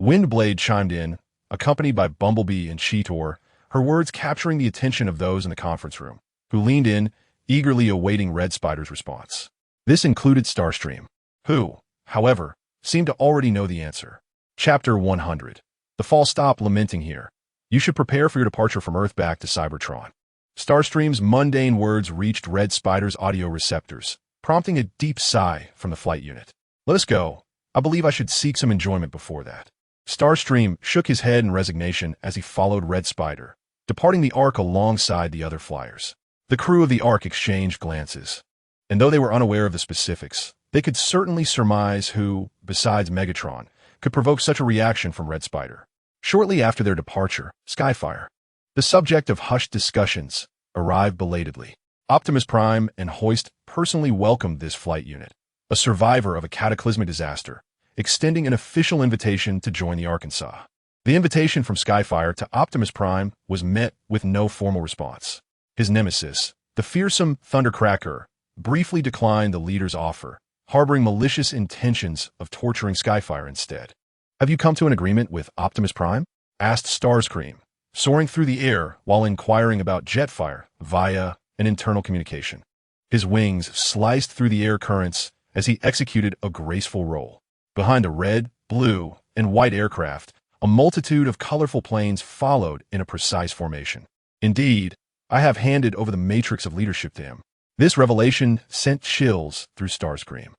Speaker 1: Windblade chimed in, accompanied by Bumblebee and Cheetor, her words capturing the attention of those in the conference room, who leaned in, eagerly awaiting Red Spider's response. This included Starscream, who, however, seemed to already know the answer. Chapter 100. The fall stop lamenting here. You should prepare for your departure from Earth back to Cybertron. Starscream's mundane words reached Red Spider's audio receptors, prompting a deep sigh from the flight unit. Let us go. I believe I should seek some enjoyment before that. Starscream shook his head in resignation as he followed Red Spider, departing the Ark alongside the other flyers. The crew of the Ark exchanged glances, and though they were unaware of the specifics, they could certainly surmise who, besides Megatron, could provoke such a reaction from Red Spider. Shortly after their departure, Skyfire, the subject of hushed discussions, arrived belatedly. Optimus Prime and Hoist personally welcomed this flight unit, a survivor of a cataclysmic disaster, extending an official invitation to join the Arkansas. The invitation from Skyfire to Optimus Prime was met with no formal response. His nemesis, the fearsome Thundercracker, briefly declined the leader's offer, harboring malicious intentions of torturing Skyfire instead. Have you come to an agreement with Optimus Prime? Asked Starscream, soaring through the air while inquiring about Jetfire via an internal communication. His wings sliced through the air currents as he executed a graceful roll. Behind a red, blue, and white aircraft, a multitude of colorful planes followed in a precise formation. Indeed, I have handed over the matrix of leadership to him. This revelation sent chills through Starscream,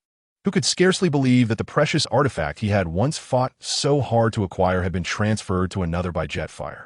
Speaker 1: who could scarcely believe that the precious artifact he had once fought so hard to acquire had been transferred to another by Jetfire.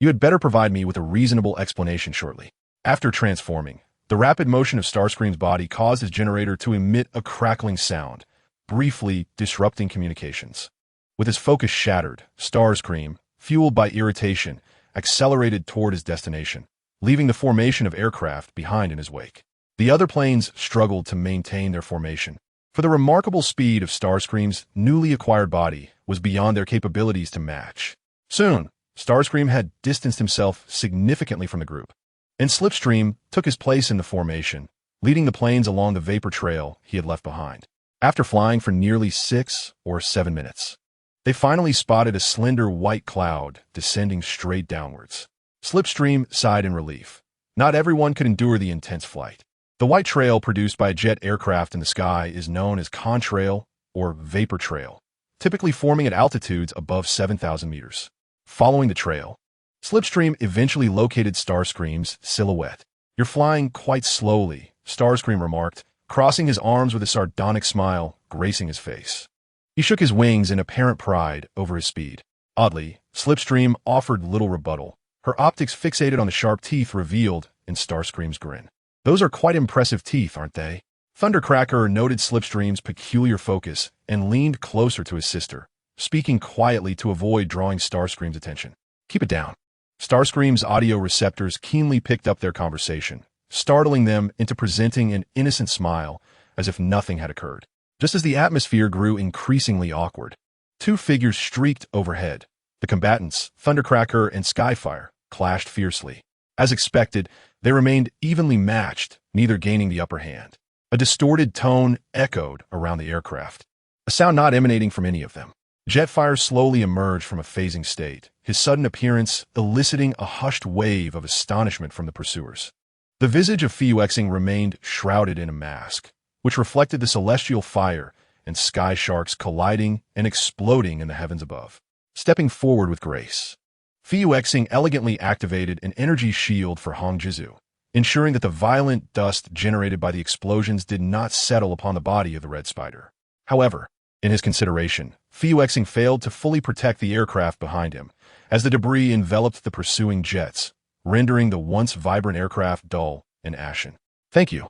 Speaker 1: You had better provide me with a reasonable explanation shortly. After transforming, the rapid motion of Starscream's body caused his generator to emit a crackling sound, briefly disrupting communications. With his focus shattered, Starscream, fueled by irritation, accelerated toward his destination, leaving the formation of aircraft behind in his wake. The other planes struggled to maintain their formation, for the remarkable speed of Starscream's newly acquired body was beyond their capabilities to match. Soon, Starscream had distanced himself significantly from the group, and Slipstream took his place in the formation, leading the planes along the vapor trail he had left behind. After flying for nearly 6 or 7 minutes, they finally spotted a slender white cloud descending straight downwards. Slipstream sighed in relief. Not everyone could endure the intense flight. The white trail produced by a jet aircraft in the sky is known as contrail or vapor trail, typically forming at altitudes above 7,000 meters. Following the trail, Slipstream eventually located Starscream's silhouette. "You're flying quite slowly," Starscream remarked, crossing his arms with a sardonic smile gracing his face. He shook his wings in apparent pride over his speed. Oddly, Slipstream offered little rebuttal, her optics fixated on the sharp teeth revealed in Starscream's grin. "Those are quite impressive teeth, aren't they?" Thundercracker noted Slipstream's peculiar focus and leaned closer to his sister, speaking quietly to avoid drawing Starscream's attention. "Keep it down." Starscream's audio receptors keenly picked up their conversation, startling them into presenting an innocent smile as if nothing had occurred. Just as the atmosphere grew increasingly awkward, two figures streaked overhead. The combatants, Thundercracker and Skyfire, clashed fiercely. As expected, they remained evenly matched, neither gaining the upper hand. A distorted tone echoed around the aircraft, a sound not emanating from any of them. Jetfire slowly emerged from a phasing state, his sudden appearance eliciting a hushed wave of astonishment from the pursuers. The visage of Fuexing remained shrouded in a mask, which reflected the celestial fire and sky sharks colliding and exploding in the heavens above. Stepping forward with grace, Fuexing elegantly activated an energy shield for Hongjizu, ensuring that the violent dust generated by the explosions did not settle upon the body of the Red Spider. However, in his consideration, Fuexing failed to fully protect the aircraft behind him, as the debris enveloped the pursuing jets, rendering the once vibrant aircraft dull and ashen. "Thank you,"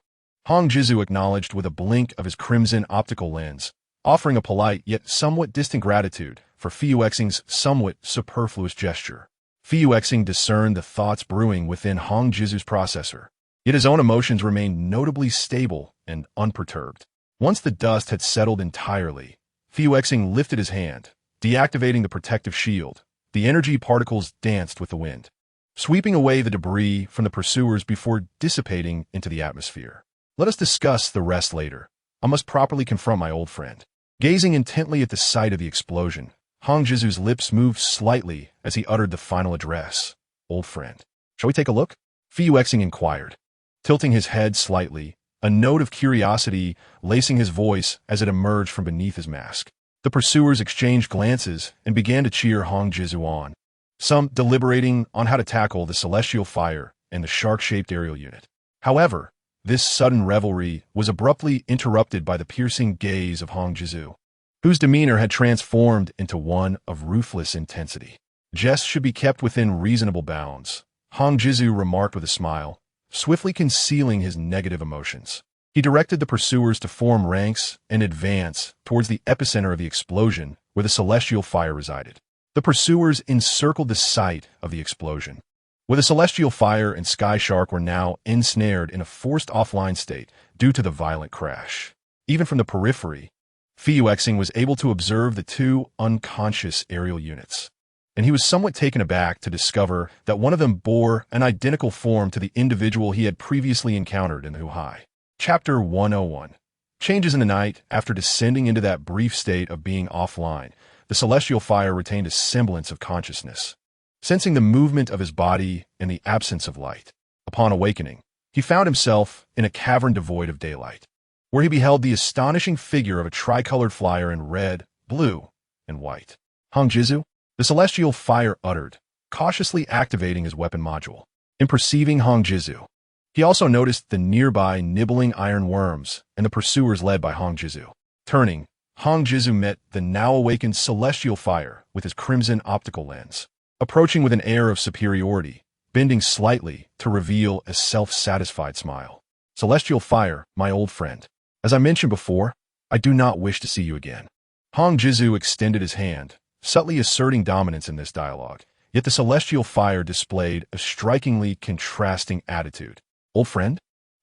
Speaker 1: Hongjizu acknowledged with a blink of his crimson optical lens, offering a polite yet somewhat distant gratitude for Fuexing's somewhat superfluous gesture. Fuexing discerned the thoughts brewing within Hongjizu's processor, yet his own emotions remained notably stable and unperturbed. Once the dust had settled entirely, Fuexing lifted his hand, deactivating the protective shield. The energy particles danced with the wind, sweeping away the debris from the pursuers before dissipating into the atmosphere. "Let us discuss the rest later. I must properly confront my old friend." Gazing intently at the site of the explosion, Hongjizu's lips moved slightly as he uttered the final address. "Old friend. Shall we take a look?" Fuexing inquired, tilting his head slightly, a note of curiosity lacing his voice as it emerged from beneath his mask. The pursuers exchanged glances and began to cheer Hongjizu on, some deliberating on how to tackle the celestial fire and the shark-shaped aerial unit. However, this sudden revelry was abruptly interrupted by the piercing gaze of Hongjizu, whose demeanor had transformed into one of ruthless intensity. "Jests should be kept within reasonable bounds," Hongjizu remarked with a smile, swiftly concealing his negative emotions. He directed the pursuers to form ranks and advance towards the epicenter of the explosion where the celestial fire resided. The pursuers encircled the site of the explosion, where the celestial fire and sky shark were now ensnared in a forced offline state due to the violent crash. Even from the periphery, Fuexing was able to observe the two unconscious aerial units, and he was somewhat taken aback to discover that one of them bore an identical form to the individual he had previously encountered in the Huhai. Chapter 101. Changes in the night. After descending into that brief state of being offline, the celestial fire retained a semblance of consciousness, sensing the movement of his body and the absence of light. Upon awakening, he found himself in a cavern devoid of daylight, where he beheld the astonishing figure of a tricolored flyer in red, blue, and white. "Hongjizu?" the celestial fire uttered, cautiously activating his weapon module. In perceiving Hongjizu, he also noticed the nearby nibbling iron worms and the pursuers led by Hongjizu. Turning, Hongjizu met the now awakened celestial fire with his crimson optical lens, approaching with an air of superiority, bending slightly to reveal a self-satisfied smile. "Celestial fire, my old friend. As I mentioned before, I do not wish to see you again." Hongjizu extended his hand, subtly asserting dominance in this dialogue, yet the celestial fire displayed a strikingly contrasting attitude. "Old friend?"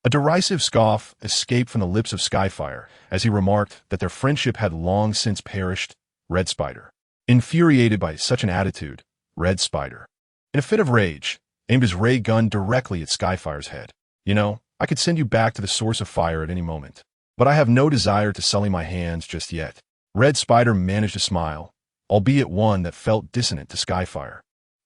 Speaker 1: A derisive scoff escaped from the lips of Skyfire as he remarked that their friendship had long since perished. Red Spider, infuriated by such an attitude, Red Spider, in a fit of rage, aimed his ray gun directly at Skyfire's head. "You know, I could send you back to the source of fire at any moment, but I have no desire to sully my hands just yet." Red Spider managed a smile, albeit one that felt dissonant to Skyfire,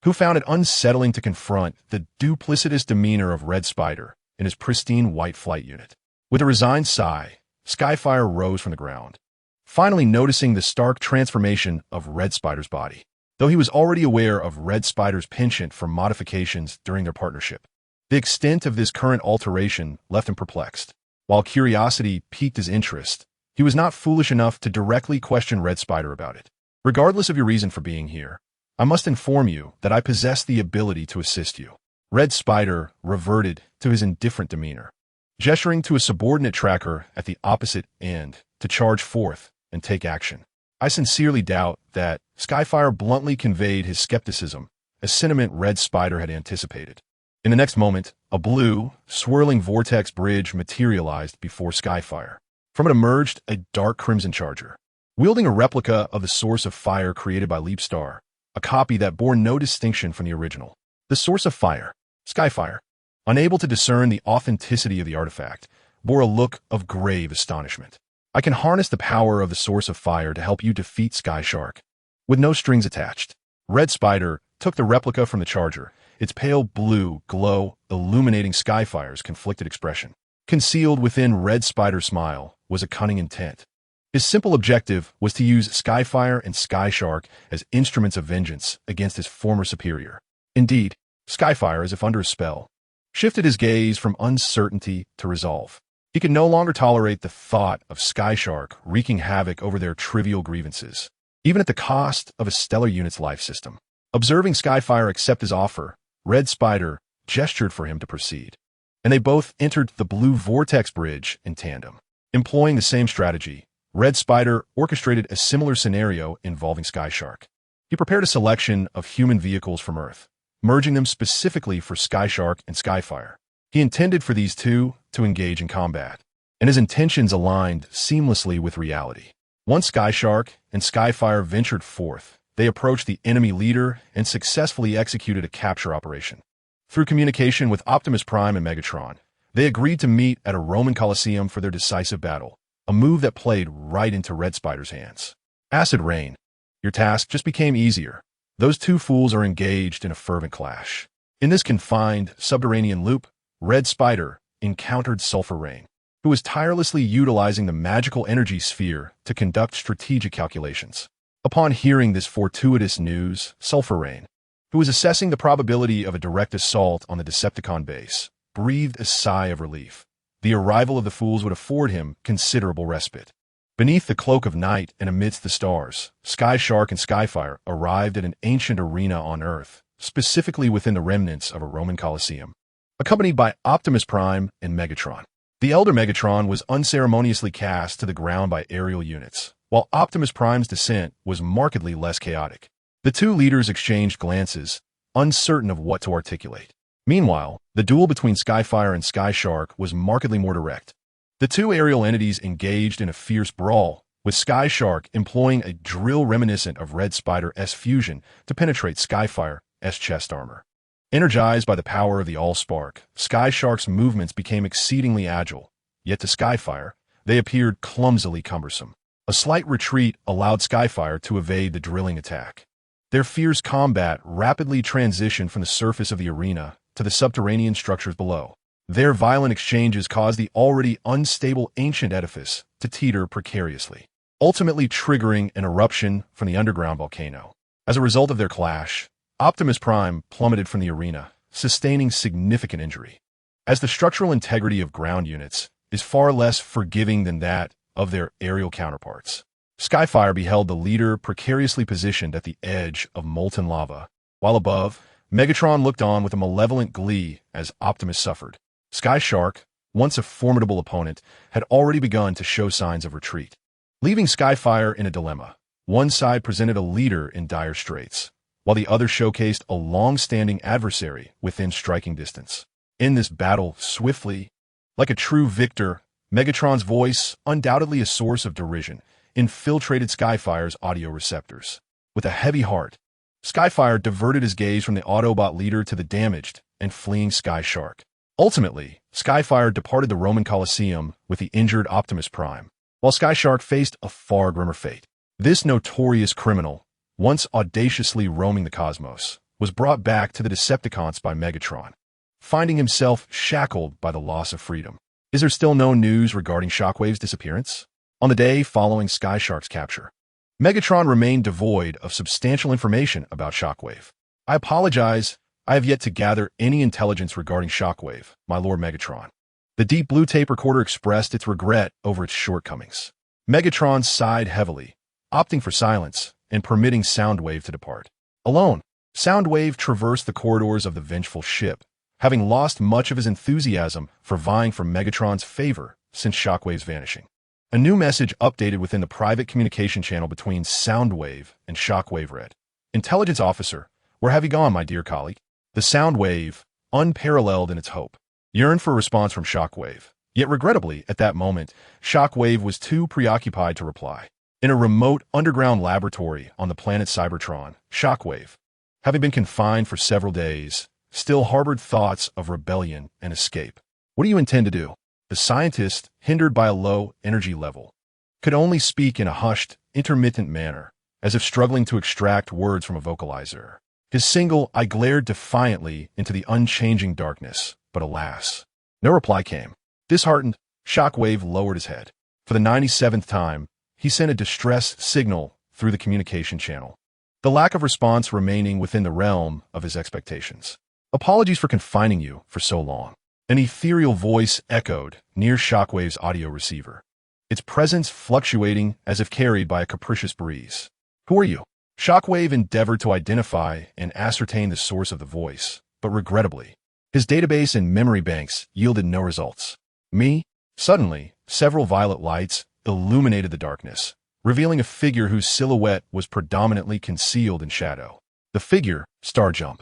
Speaker 1: who found it unsettling to confront the duplicitous demeanor of Red Spider in his pristine white flight unit. With a resigned sigh, Skyfire rose from the ground, finally noticing the stark transformation of Red Spider's body. Though he was already aware of Red Spider's penchant for modifications during their partnership, The extent of this current alteration left him perplexed. While curiosity piqued his interest, he was not foolish enough to directly question Red Spider about it. Regardless of your reason for being here, I must inform you that I possess the ability to assist you. Red Spider reverted to his indifferent demeanor, gesturing to a subordinate tracker at the opposite end to charge forth and take action. I sincerely doubt that Skyfire bluntly conveyed his skepticism, a sentiment Red Spider had anticipated. In the next moment, a blue, swirling vortex bridge materialized before Skyfire. From it emerged a dark crimson charger, wielding a replica of the source of fire created by Leapstar, a copy that bore no distinction from the original. The source of fire, Skyfire, unable to discern the authenticity of the artifact, bore a look of grave astonishment. I can harness the power of the source of fire to help you defeat Sky Shark. With no strings attached, Red Spider took the replica from the charger, its pale blue glow illuminating Skyfire's conflicted expression. Concealed within Red Spider's smile was a cunning intent. His simple objective was to use Skyfire and Sky Shark as instruments of vengeance against his former superior. Indeed, Skyfire, as if under a spell, shifted his gaze from uncertainty to resolve. He could no longer tolerate the thought of Sky Shark wreaking havoc over their trivial grievances, even at the cost of a stellar unit's life system. Observing Skyfire accept his offer, Red Spider gestured for him to proceed, and they both entered the blue vortex bridge in tandem. Employing the same strategy, Red Spider orchestrated a similar scenario involving Sky Shark. He prepared a selection of human vehicles from Earth, merging them specifically for Sky Shark and Skyfire. He intended for these two to engage in combat, and his intentions aligned seamlessly with reality. Once Sky Shark and Skyfire ventured forth, they approached the enemy leader and successfully executed a capture operation. Through communication with Optimus Prime and Megatron, they agreed to meet at a Roman Colosseum for their decisive battle, a move that played right into Red Spider's hands. Acid Rain. Your task just became easier. Those two fools are engaged in a fervent clash. In this confined, subterranean loop, Red Spider encountered Sulfur Rain, who was tirelessly utilizing the magical energy sphere to conduct strategic calculations. Upon hearing this fortuitous news, Sulfur Rain, who was assessing the probability of a direct assault on the Decepticon base, breathed a sigh of relief. The arrival of the fools would afford him considerable respite. Beneath the cloak of night and amidst the stars, Sky Shark and Skyfire arrived at an ancient arena on Earth, specifically within the remnants of a Roman Colosseum, accompanied by Optimus Prime and Megatron. The elder Megatron was unceremoniously cast to the ground by aerial units, while Optimus Prime's descent was markedly less chaotic. The two leaders exchanged glances, uncertain of what to articulate. Meanwhile, the duel between Skyfire and Sky Shark was markedly more direct. The two aerial entities engaged in a fierce brawl, with Sky Shark employing a drill reminiscent of Red Spider's fusion to penetrate Skyfire's chest armor. Energized by the power of the Allspark, Sky Shark's movements became exceedingly agile, yet to Skyfire, they appeared clumsily cumbersome. A slight retreat allowed Skyfire to evade the drilling attack. Their fierce combat rapidly transitioned from the surface of the arena to the subterranean structures below. Their violent exchanges caused the already unstable ancient edifice to teeter precariously, ultimately triggering an eruption from the underground volcano. As a result of their clash, Optimus Prime plummeted from the arena, sustaining significant injury. As the structural integrity of ground units is far less forgiving than that of their aerial counterparts, Skyfire beheld the leader precariously positioned at the edge of molten lava, while above, Megatron looked on with a malevolent glee as Optimus suffered. Sky Shark, once a formidable opponent, had already begun to show signs of retreat. Leaving Skyfire in a dilemma, one side presented a leader in dire straits, while the other showcased a long-standing adversary within striking distance. In this battle, swiftly, like a true victor, Megatron's voice, undoubtedly a source of derision, infiltrated Skyfire's audio receptors. With a heavy heart, Skyfire diverted his gaze from the Autobot leader to the damaged and fleeing Sky Shark. Ultimately, Skyfire departed the Roman Colosseum with the injured Optimus Prime, while Sky Shark faced a far grimmer fate. This notorious criminal, once audaciously roaming the cosmos, was brought back to the Decepticons by Megatron, finding himself shackled by the loss of freedom. Is there still no news regarding Shockwave's disappearance? On the day following Sky Shark's capture, Megatron remained devoid of substantial information about Shockwave. I apologize I have yet to gather any intelligence regarding Shockwave, my Lord Megatron. The deep blue tape recorder expressed its regret over its shortcomings. Megatron sighed heavily, opting for silence and permitting Soundwave to depart. Alone, Soundwave traversed the corridors of the vengeful ship, having lost much of his enthusiasm for vying for Megatron's favor since Shockwave's vanishing. A new message updated within the private communication channel between Soundwave and Shockwave read, "Intelligence Officer, where have you gone, my dear colleague?" The Soundwave, unparalleled in its hope, yearned for a response from Shockwave. Yet regrettably, at that moment, Shockwave was too preoccupied to reply. In a remote underground laboratory on the planet Cybertron, Shockwave, having been confined for several days, still harbored thoughts of rebellion and escape. "What do you intend to do?" The scientist, hindered by a low energy level, could only speak in a hushed, intermittent manner, as if struggling to extract words from a vocalizer. His single eye glared defiantly into the unchanging darkness, but alas, no reply came. Disheartened, Shockwave lowered his head. For the 97th time, he sent a distress signal through the communication channel, the lack of response remaining within the realm of his expectations. "Apologies for confining you for so long." An ethereal voice echoed near Shockwave's audio receiver, its presence fluctuating as if carried by a capricious breeze. "Who are you?" Shockwave endeavored to identify and ascertain the source of the voice, but regrettably, his database and memory banks yielded no results. "Me?" Suddenly, several violet lights illuminated the darkness, revealing a figure whose silhouette was predominantly concealed in shadow. The figure, Starjump,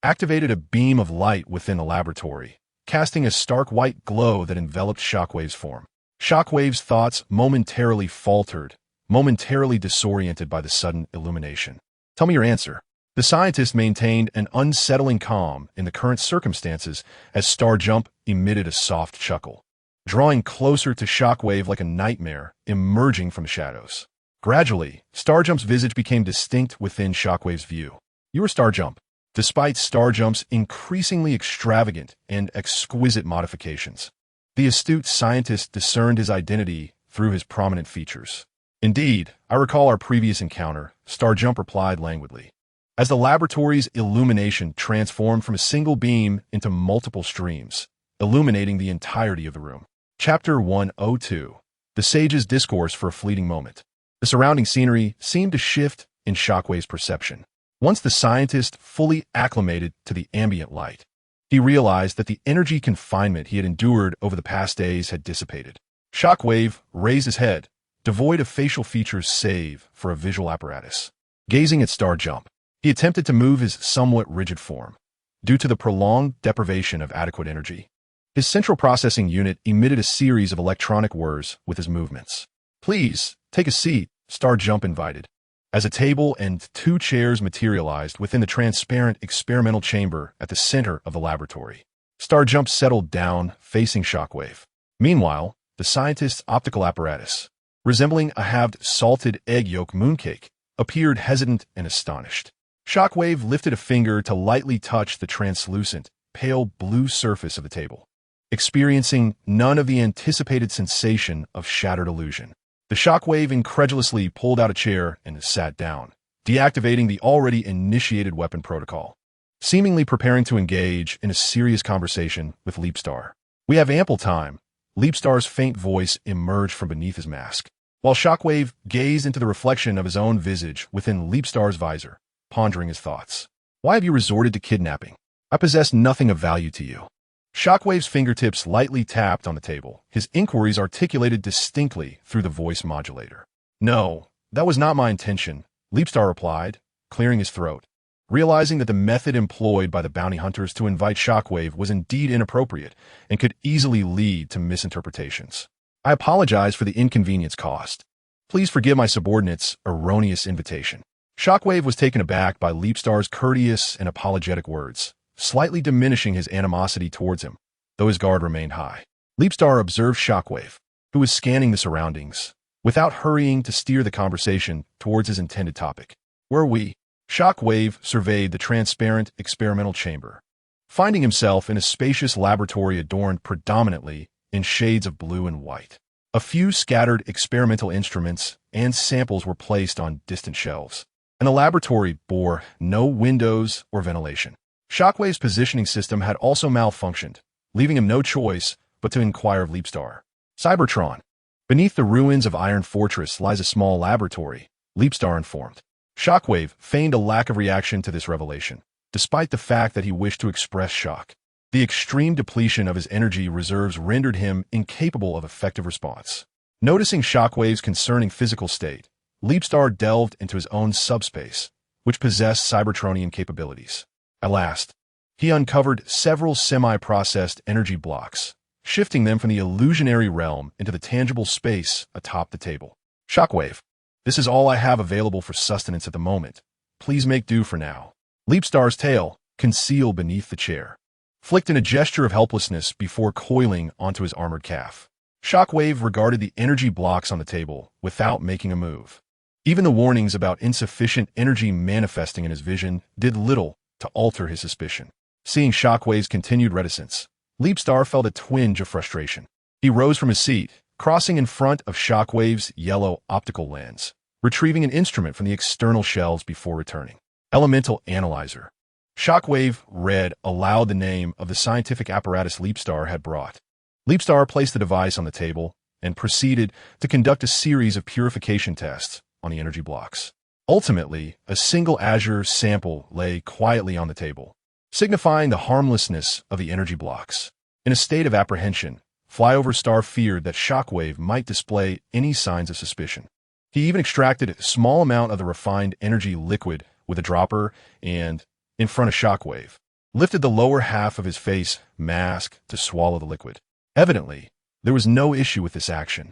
Speaker 1: activated a beam of light within the laboratory, casting a stark white glow that enveloped Shockwave's form. Shockwave's thoughts momentarily faltered, momentarily disoriented by the sudden illumination. "Tell me your answer." The scientist maintained an unsettling calm in the current circumstances as Starjump emitted a soft chuckle, drawing closer to Shockwave like a nightmare emerging from the shadows. Gradually, Starjump's visage became distinct within Shockwave's view. "You are Starjump." Despite Starjump's increasingly extravagant and exquisite modifications, the astute scientist discerned his identity through his prominent features. "Indeed, I recall our previous encounter," Starjump replied languidly, as the laboratory's illumination transformed from a single beam into multiple streams, illuminating the entirety of the room. Chapter 102. The Sage's Discourse for a Fleeting Moment. The surrounding scenery seemed to shift in Shockwave's perception. Once the scientist fully acclimated to the ambient light, he realized that the energy confinement he had endured over the past days had dissipated. Shockwave raised his head, devoid of facial features save for a visual apparatus. Gazing at Starjump, he attempted to move his somewhat rigid form, due to the prolonged deprivation of adequate energy. His central processing unit emitted a series of electronic whirs with his movements. "Please, take a seat," Starjump invited, as a table and 2 chairs materialized within the transparent experimental chamber at the center of the laboratory. Starjump settled down, facing Shockwave. Meanwhile, the scientist's optical apparatus, resembling a halved salted egg yolk mooncake, appeared hesitant and astonished. Shockwave lifted a finger to lightly touch the translucent, pale blue surface of the table, experiencing none of the anticipated sensation of shattered illusion. The Shockwave incredulously pulled out a chair and sat down, deactivating the already initiated weapon protocol, seemingly preparing to engage in a serious conversation with Leapstar. "We have ample time." Leapstar's faint voice emerged from beneath his mask, while Shockwave gazed into the reflection of his own visage within Leapstar's visor, pondering his thoughts. "Why have you resorted to kidnapping? I possess nothing of value to you." Shockwave's fingertips lightly tapped on the table, his inquiries articulated distinctly through the voice modulator. "No, that was not my intention," Leapstar replied, clearing his throat, realizing that the method employed by the bounty hunters to invite Shockwave was indeed inappropriate and could easily lead to misinterpretations. "I apologize for the inconvenience caused. Please forgive my subordinate's erroneous invitation." Shockwave was taken aback by Leapstar's courteous and apologetic words, slightly diminishing his animosity towards him, though his guard remained high. Leapstar observed Shockwave, who was scanning the surroundings, without hurrying to steer the conversation towards his intended topic. "Where are we?" Shockwave surveyed the transparent experimental chamber, finding himself in a spacious laboratory adorned predominantly in shades of blue and white. A few scattered experimental instruments and samples were placed on distant shelves, and the laboratory bore no windows or ventilation. Shockwave's positioning system had also malfunctioned, leaving him no choice but to inquire of Leapstar. Cybertron. Beneath the ruins of Iron Fortress lies a small laboratory, Leapstar informed. Shockwave feigned a lack of reaction to this revelation, despite the fact that he wished to express shock. The extreme depletion of his energy reserves rendered him incapable of effective response. Noticing Shockwave's concerning physical state, Leapstar delved into his own subspace, which possessed Cybertronian capabilities. At last, he uncovered several semi-processed energy blocks, shifting them from the illusionary realm into the tangible space atop the table. Shockwave, this is all I have available for sustenance at the moment. Please make do for now. Leapstar's tail, concealed beneath the chair, flicked in a gesture of helplessness before coiling onto his armored calf. Shockwave regarded the energy blocks on the table without making a move. Even the warnings about insufficient energy manifesting in his vision did little to alter his suspicion. Seeing Shockwave's continued reticence, Leapstar felt a twinge of frustration. He rose from his seat, crossing in front of Shockwave's yellow optical lens, retrieving an instrument from the external shelves before returning. Elemental Analyzer. Shockwave read aloud the name of the scientific apparatus Leapstar had brought. Leapstar placed the device on the table and proceeded to conduct a series of purification tests on the energy blocks. Ultimately, a single azure sample lay quietly on the table, signifying the harmlessness of the energy blocks. In a state of apprehension, Flyoverstar feared that Shockwave might display any signs of suspicion. He even extracted a small amount of the refined energy liquid with a dropper and, in front of Shockwave, lifted the lower half of his face mask to swallow the liquid. Evidently, there was no issue with this action.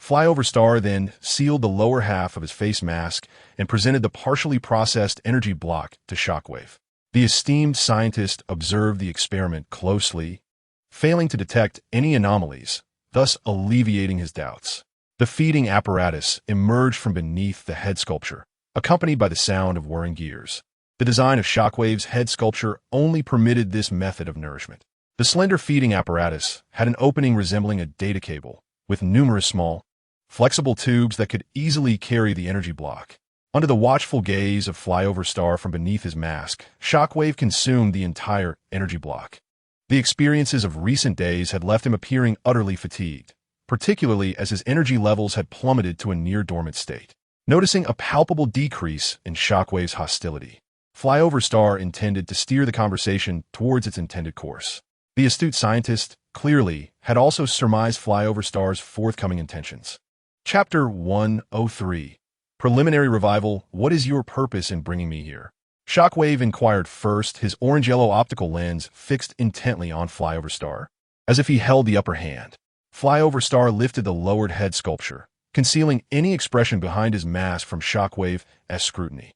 Speaker 1: Flyoverstar then sealed the lower half of his face mask and presented the partially processed energy block to Shockwave. The esteemed scientist observed the experiment closely, failing to detect any anomalies, thus alleviating his doubts. The feeding apparatus emerged from beneath the head sculpture, accompanied by the sound of whirring gears. The design of Shockwave's head sculpture only permitted this method of nourishment. The slender feeding apparatus had an opening resembling a data cable, with numerous small, flexible tubes that could easily carry the energy block. Under the watchful gaze of Flyoverstar from beneath his mask, Shockwave consumed the entire energy block. The experiences of recent days had left him appearing utterly fatigued, particularly as his energy levels had plummeted to a near-dormant state. Noticing a palpable decrease in Shockwave's hostility, Flyoverstar intended to steer the conversation towards its intended course. The astute scientist, clearly, had also surmised Flyoverstar's forthcoming intentions. Chapter 103. Preliminary Revival. What is your purpose in bringing me here? Shockwave inquired first, his orange-yellow optical lens fixed intently on Flyoverstar, as if he held the upper hand. Flyoverstar lifted the lowered head sculpture, concealing any expression behind his mask from Shockwave's scrutiny.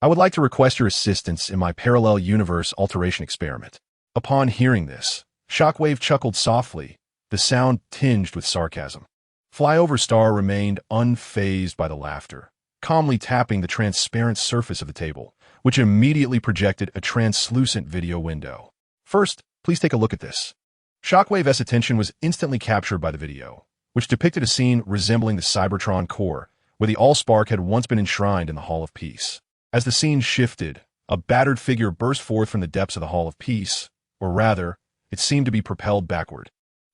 Speaker 1: I would like to request your assistance in my parallel universe alteration experiment. Upon hearing this, Shockwave chuckled softly, the sound tinged with sarcasm. Flyoverstar remained unfazed by the laughter, calmly tapping the transparent surface of the table, which immediately projected a translucent video window. First, please take a look at this. Shockwave's attention was instantly captured by the video, which depicted a scene resembling the Cybertron core, where the Allspark had once been enshrined in the Hall of Peace. As the scene shifted, a battered figure burst forth from the depths of the Hall of Peace, or rather, it seemed to be propelled backward.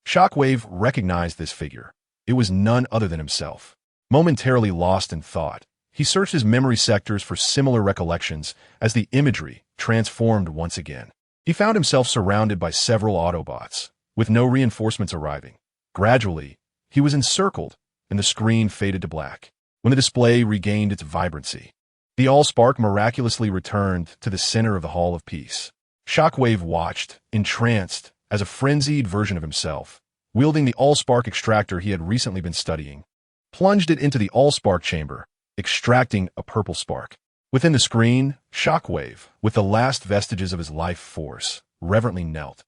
Speaker 1: Shockwave recognized this figure. It was none other than himself. Momentarily lost in thought, he searched his memory sectors for similar recollections as the imagery transformed once again. He found himself surrounded by several Autobots, with no reinforcements arriving. Gradually, he was encircled, and the screen faded to black. When the display regained its vibrancy, the Allspark miraculously returned to the center of the Hall of Peace. Shockwave watched, entranced, as a frenzied version of himself, wielding the Allspark extractor he had recently been studying, plunged it into the Allspark chamber, extracting a purple spark. Within the screen, Shockwave, with the last vestiges of his life force, reverently knelt,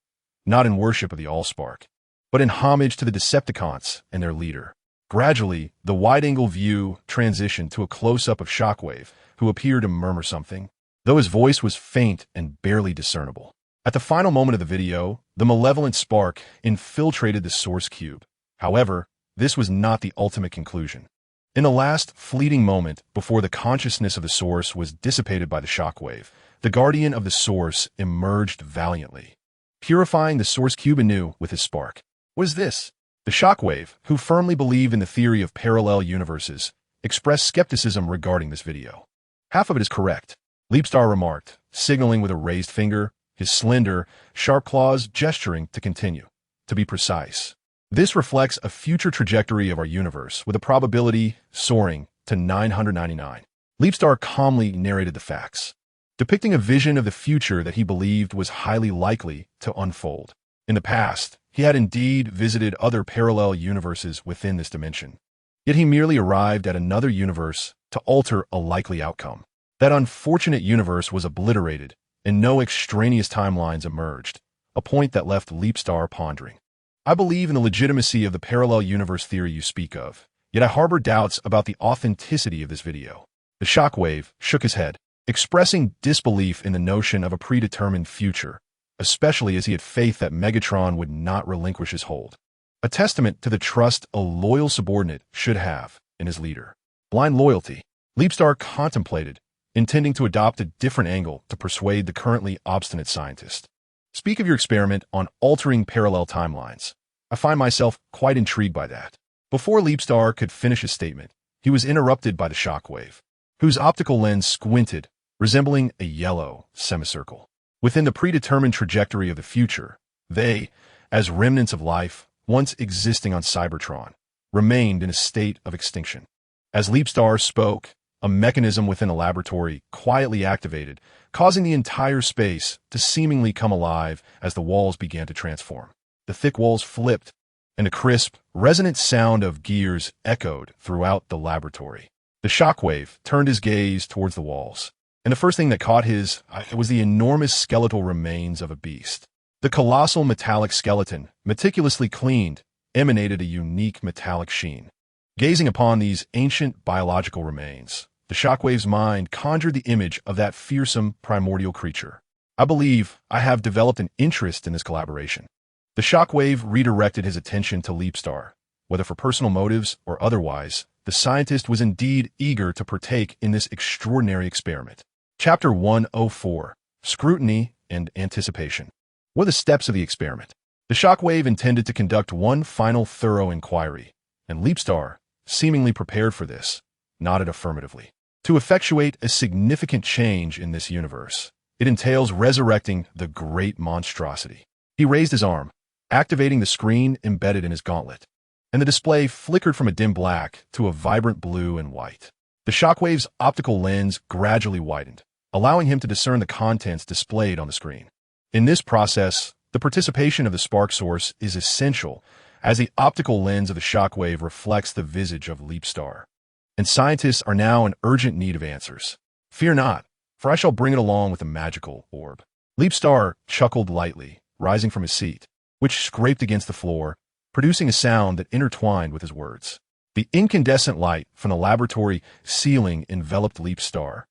Speaker 1: not in worship of the Allspark, but in homage to the Decepticons and their leader. Gradually, the wide-angle view transitioned to a close-up of Shockwave, who appeared to murmur something, though his voice was faint and barely discernible. At the final moment of the video, the malevolent spark infiltrated the source cube. However, this was not the ultimate conclusion. In the last fleeting moment before the consciousness of the source was dissipated by the Shockwave, the guardian of the source emerged valiantly, purifying the source cube anew with his spark. What is this? The Shockwave, who firmly believed in the theory of parallel universes, expressed skepticism regarding this video. Half of it is correct, Leapstar remarked, signaling with a raised finger, his slender, sharp claws gesturing to continue. To be precise, this reflects a future trajectory of our universe with a probability soaring to 999. Leapstar calmly narrated the facts, depicting a vision of the future that he believed was highly likely to unfold. In the past, he had indeed visited other parallel universes within this dimension, yet he merely arrived at another universe to alter a likely outcome. That unfortunate universe was obliterated, and no extraneous timelines emerged, a point that left Leapstar pondering. I believe in the legitimacy of the parallel universe theory you speak of, yet I harbor doubts about the authenticity of this video. The Shockwave shook his head, expressing disbelief in the notion of a predetermined future, especially as he had faith that Megatron would not relinquish his hold. A testament to the trust a loyal subordinate should have in his leader. Blind loyalty. Leapstar contemplated, intending to adopt a different angle to persuade the currently obstinate scientist. Speak of your experiment on altering parallel timelines. I find myself quite intrigued by that. Before Leapstar could finish his statement, he was interrupted by the Shockwave, whose optical lens squinted, resembling a yellow semicircle. Within the predetermined trajectory of the future, they, as remnants of life once existing on Cybertron, remained in a state of extinction. As Leapstar spoke, a mechanism within a laboratory quietly activated, causing the entire space to seemingly come alive as the walls began to transform. The thick walls flipped, and a crisp, resonant sound of gears echoed throughout the laboratory. The Shockwave turned his gaze towards the walls, and the first thing that caught his eye was the enormous skeletal remains of a beast. The colossal metallic skeleton, meticulously cleaned, emanated a unique metallic sheen. Gazing upon these ancient biological remains, the Shockwave's mind conjured the image of that fearsome primordial creature. I believe I have developed an interest in this collaboration. The Shockwave redirected his attention to Leapstar. Whether for personal motives or otherwise, the scientist was indeed eager to partake in this extraordinary experiment. Chapter 104, Scrutiny and Anticipation. What are the steps of the experiment? The Shockwave intended to conduct one final thorough inquiry, and Leapstar, seemingly prepared for this, nodded affirmatively. To effectuate a significant change in this universe, it entails resurrecting the great monstrosity. He raised his arm, activating the screen embedded in his gauntlet, and the display flickered from a dim black to a vibrant blue and white. The Shockwave's optical lens gradually widened, allowing him to discern the contents displayed on the screen. In this process, the participation of the spark source is essential, as the optical lens of the Shockwave reflects the visage of Leapstar. And scientists are now in urgent need of answers. Fear not, for I shall bring it along with a magical orb. Leapstar chuckled lightly, rising from his seat, which scraped against the floor, producing a sound that intertwined with his words. The incandescent light from the laboratory ceiling enveloped Leapstar,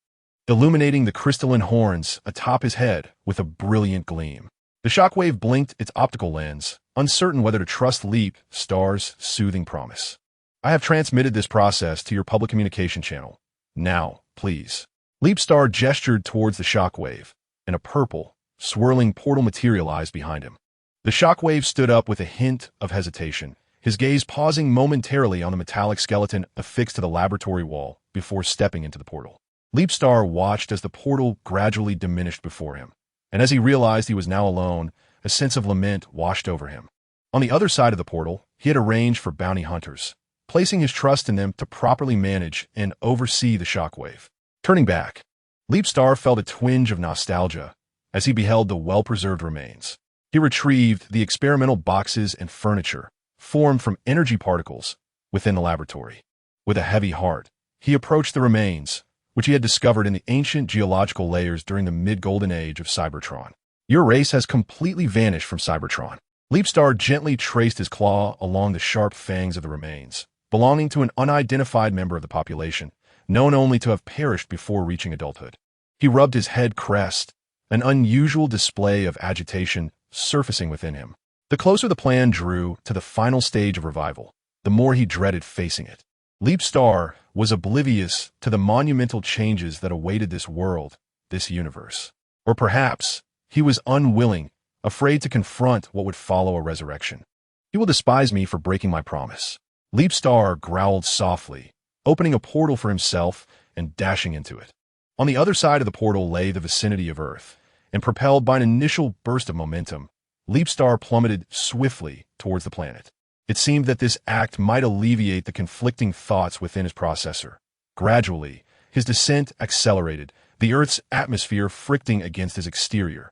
Speaker 1: illuminating the crystalline horns atop his head with a brilliant gleam. The Shockwave blinked its optical lens, uncertain whether to trust Leapstar's soothing promise. I have transmitted this process to your public communication channel. Now, please. Leapstar gestured towards the Shockwave, and a purple, swirling portal materialized behind him. The Shockwave stood up with a hint of hesitation, his gaze pausing momentarily on the metallic skeleton affixed to the laboratory wall before stepping into the portal. Leapstar watched as the portal gradually diminished before him, and as he realized he was now alone, a sense of lament washed over him. On the other side of the portal, he had arranged for bounty hunters, placing his trust in them to properly manage and oversee the Shockwave. Turning back, Leapstar felt a twinge of nostalgia as he beheld the well-preserved remains. He retrieved the experimental boxes and furniture formed from energy particles within the laboratory. With a heavy heart, he approached the remains, which he had discovered in the ancient geological layers during the mid-golden age of Cybertron. Your race has completely vanished from Cybertron. Leapstar gently traced his claw along the sharp fangs of the remains, belonging to an unidentified member of the population, known only to have perished before reaching adulthood. He rubbed his head crest, an unusual display of agitation surfacing within him. The closer the plan drew to the final stage of revival, the more he dreaded facing it. Leapstar was oblivious to the monumental changes that awaited this world, this universe. Or perhaps he was unwilling, afraid to confront what would follow a resurrection. He will despise me for breaking my promise. Leapstar growled softly, opening a portal for himself and dashing into it. On the other side of the portal lay the vicinity of Earth, and propelled by an initial burst of momentum, Leapstar plummeted swiftly towards the planet. It seemed that this act might alleviate the conflicting thoughts within his processor. Gradually, his descent accelerated, the Earth's atmosphere fricting against his exterior,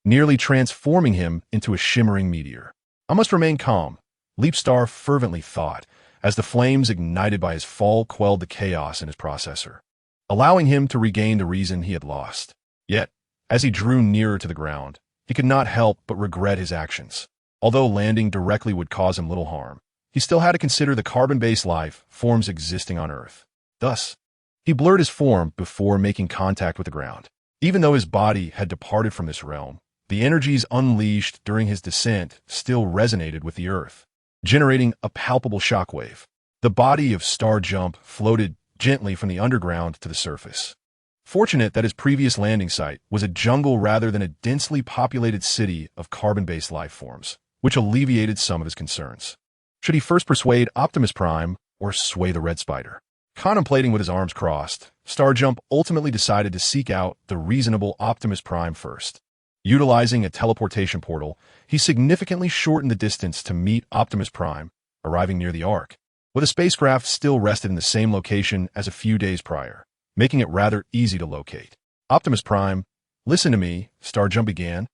Speaker 1: nearly transforming him into a shimmering meteor. I must remain calm, Leapstar fervently thought, as the flames ignited by his fall quelled the chaos in his processor, allowing him to regain the reason he had lost. Yet, as he drew nearer to the ground, he could not help but regret his actions. Although landing directly would cause him little harm, he still had to consider the carbon-based life forms existing on Earth. Thus, he blurred his form before making contact with the ground. Even though his body had departed from this realm, the energies unleashed during his descent still resonated with the Earth, generating a palpable shockwave. The body of Starjump floated gently from the underground to the surface. Fortunate that his previous landing site was a jungle rather than a densely populated city of carbon-based life forms, which alleviated some of his concerns. Should he first persuade Optimus Prime or sway the Red Spider? Contemplating with his arms crossed, Starjump ultimately decided to seek out the reasonable Optimus Prime first. Utilizing a teleportation portal, he significantly shortened the distance to meet Optimus Prime, arriving near the Ark, where the spacecraft still rested in the same location as a few days prior, making it rather easy to locate. Optimus Prime, listen to me, Starjump began,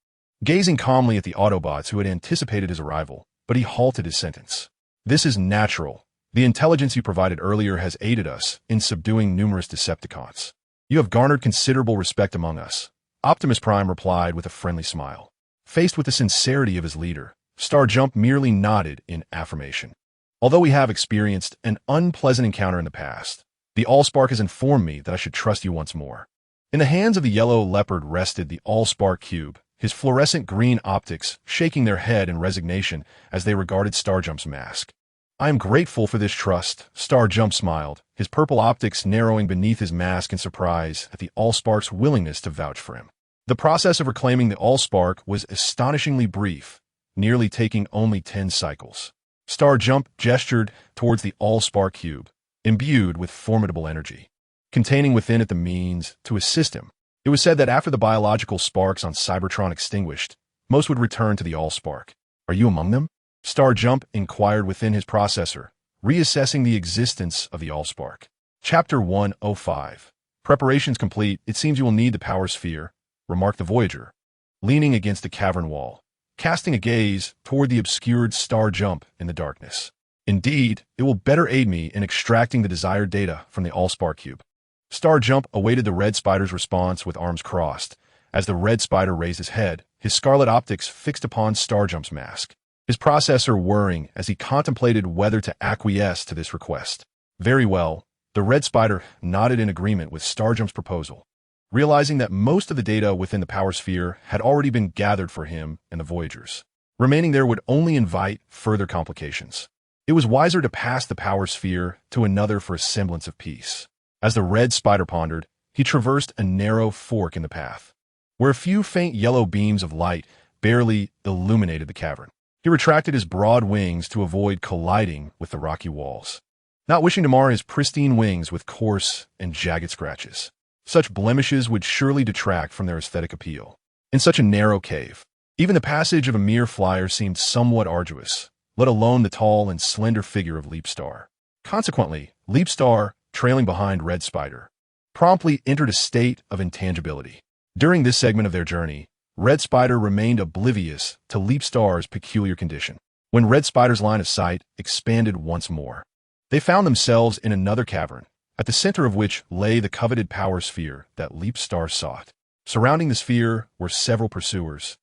Speaker 1: gazing calmly at the Autobots who had anticipated his arrival, but he halted his sentence. This is natural. The intelligence you provided earlier has aided us in subduing numerous Decepticons. You have garnered considerable respect among us, Optimus Prime replied with a friendly smile. Faced with the sincerity of his leader, Starjump merely nodded in affirmation. Although we have experienced an unpleasant encounter in the past, the Allspark has informed me that I should trust you once more. In the hands of the yellow leopard rested the Allspark cube, his fluorescent green optics shaking their head in resignation as they regarded Starjump's mask. I am grateful for this trust, Starjump smiled, his purple optics narrowing beneath his mask in surprise at the Allspark's willingness to vouch for him. The process of reclaiming the Allspark was astonishingly brief, nearly taking only 10 cycles. Starjump gestured towards the Allspark cube, imbued with formidable energy, containing within it the means to assist him. It was said that after the biological sparks on Cybertron extinguished, most would return to the Allspark. Are you among them? Starjump inquired within his processor, reassessing the existence of the Allspark. Chapter 105. Preparations complete, it seems you will need the power sphere, remarked the Voyager, leaning against the cavern wall, casting a gaze toward the obscured Starjump in the darkness. Indeed, it will better aid me in extracting the desired data from the Allspark cube. Starjump awaited the Red Spider's response with arms crossed. As the Red Spider raised his head, his scarlet optics fixed upon Starjump's mask, his processor whirring as he contemplated whether to acquiesce to this request. Very well, the Red Spider nodded in agreement with Starjump's proposal, realizing that most of the data within the power sphere had already been gathered for him and the Voyagers. Remaining there would only invite further complications. It was wiser to pass the power sphere to another for a semblance of peace. As the Red Spider pondered, he traversed a narrow fork in the path, where a few faint yellow beams of light barely illuminated the cavern. He retracted his broad wings to avoid colliding with the rocky walls, not wishing to mar his pristine wings with coarse and jagged scratches. Such blemishes would surely detract from their aesthetic appeal. In such a narrow cave, even the passage of a mere flyer seemed somewhat arduous, let alone the tall and slender figure of Leapstar. Consequently, Leapstar, trailing behind Red Spider, promptly entered a state of intangibility. During this segment of their journey, Red Spider remained oblivious to Leapstar's peculiar condition. When Red Spider's line of sight expanded once more, they found themselves in another cavern, at the center of which lay the coveted power sphere that Leapstar sought. Surrounding the sphere were several pursuers,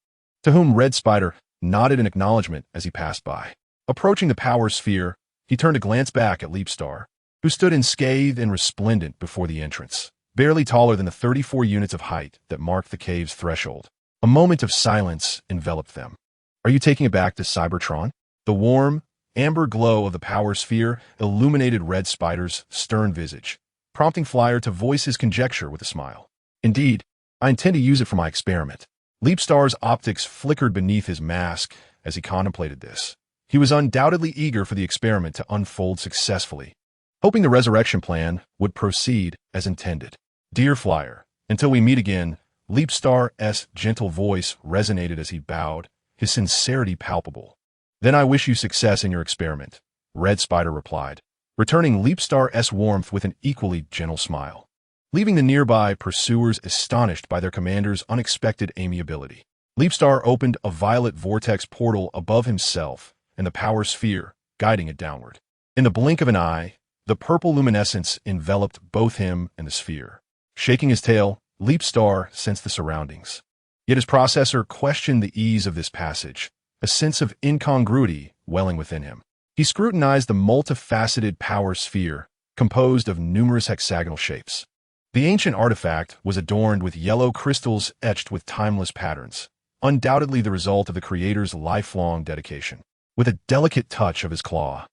Speaker 1: to whom Red Spider nodded in acknowledgement as he passed by. Approaching the power sphere, he turned to glance back at Leapstar, who stood unscathed and resplendent before the entrance, barely taller than the 34 units of height that marked the cave's threshold. A moment of silence enveloped them. Are you taking it back to Cybertron? The warm, amber glow of the power sphere illuminated Red Spider's stern visage, prompting Flyer to voice his conjecture with a smile. Indeed, I intend to use it for my experiment. Leapstar's optics flickered beneath his mask as he contemplated this. He was undoubtedly eager for the experiment to unfold successfully, hoping the resurrection plan would proceed as intended. Dear Flyer, until we meet again, Leapstar's gentle voice resonated as he bowed, his sincerity palpable. Then I wish you success in your experiment, Red Spider replied, returning Leapstar's warmth with an equally gentle smile, leaving the nearby pursuers astonished by their commander's unexpected amiability. Leapstar opened a violet vortex portal above himself and the power sphere, guiding it downward. In the blink of an eye, the purple luminescence enveloped both him and the sphere. Shaking his tail, Leapstar sensed the surroundings. Yet his processor questioned the ease of this passage, a sense of incongruity welling within him. He scrutinized the multifaceted power sphere, composed of numerous hexagonal shapes. The ancient artifact was adorned with yellow crystals etched with timeless patterns, undoubtedly the result of the creator's lifelong dedication. With a delicate touch of his claw,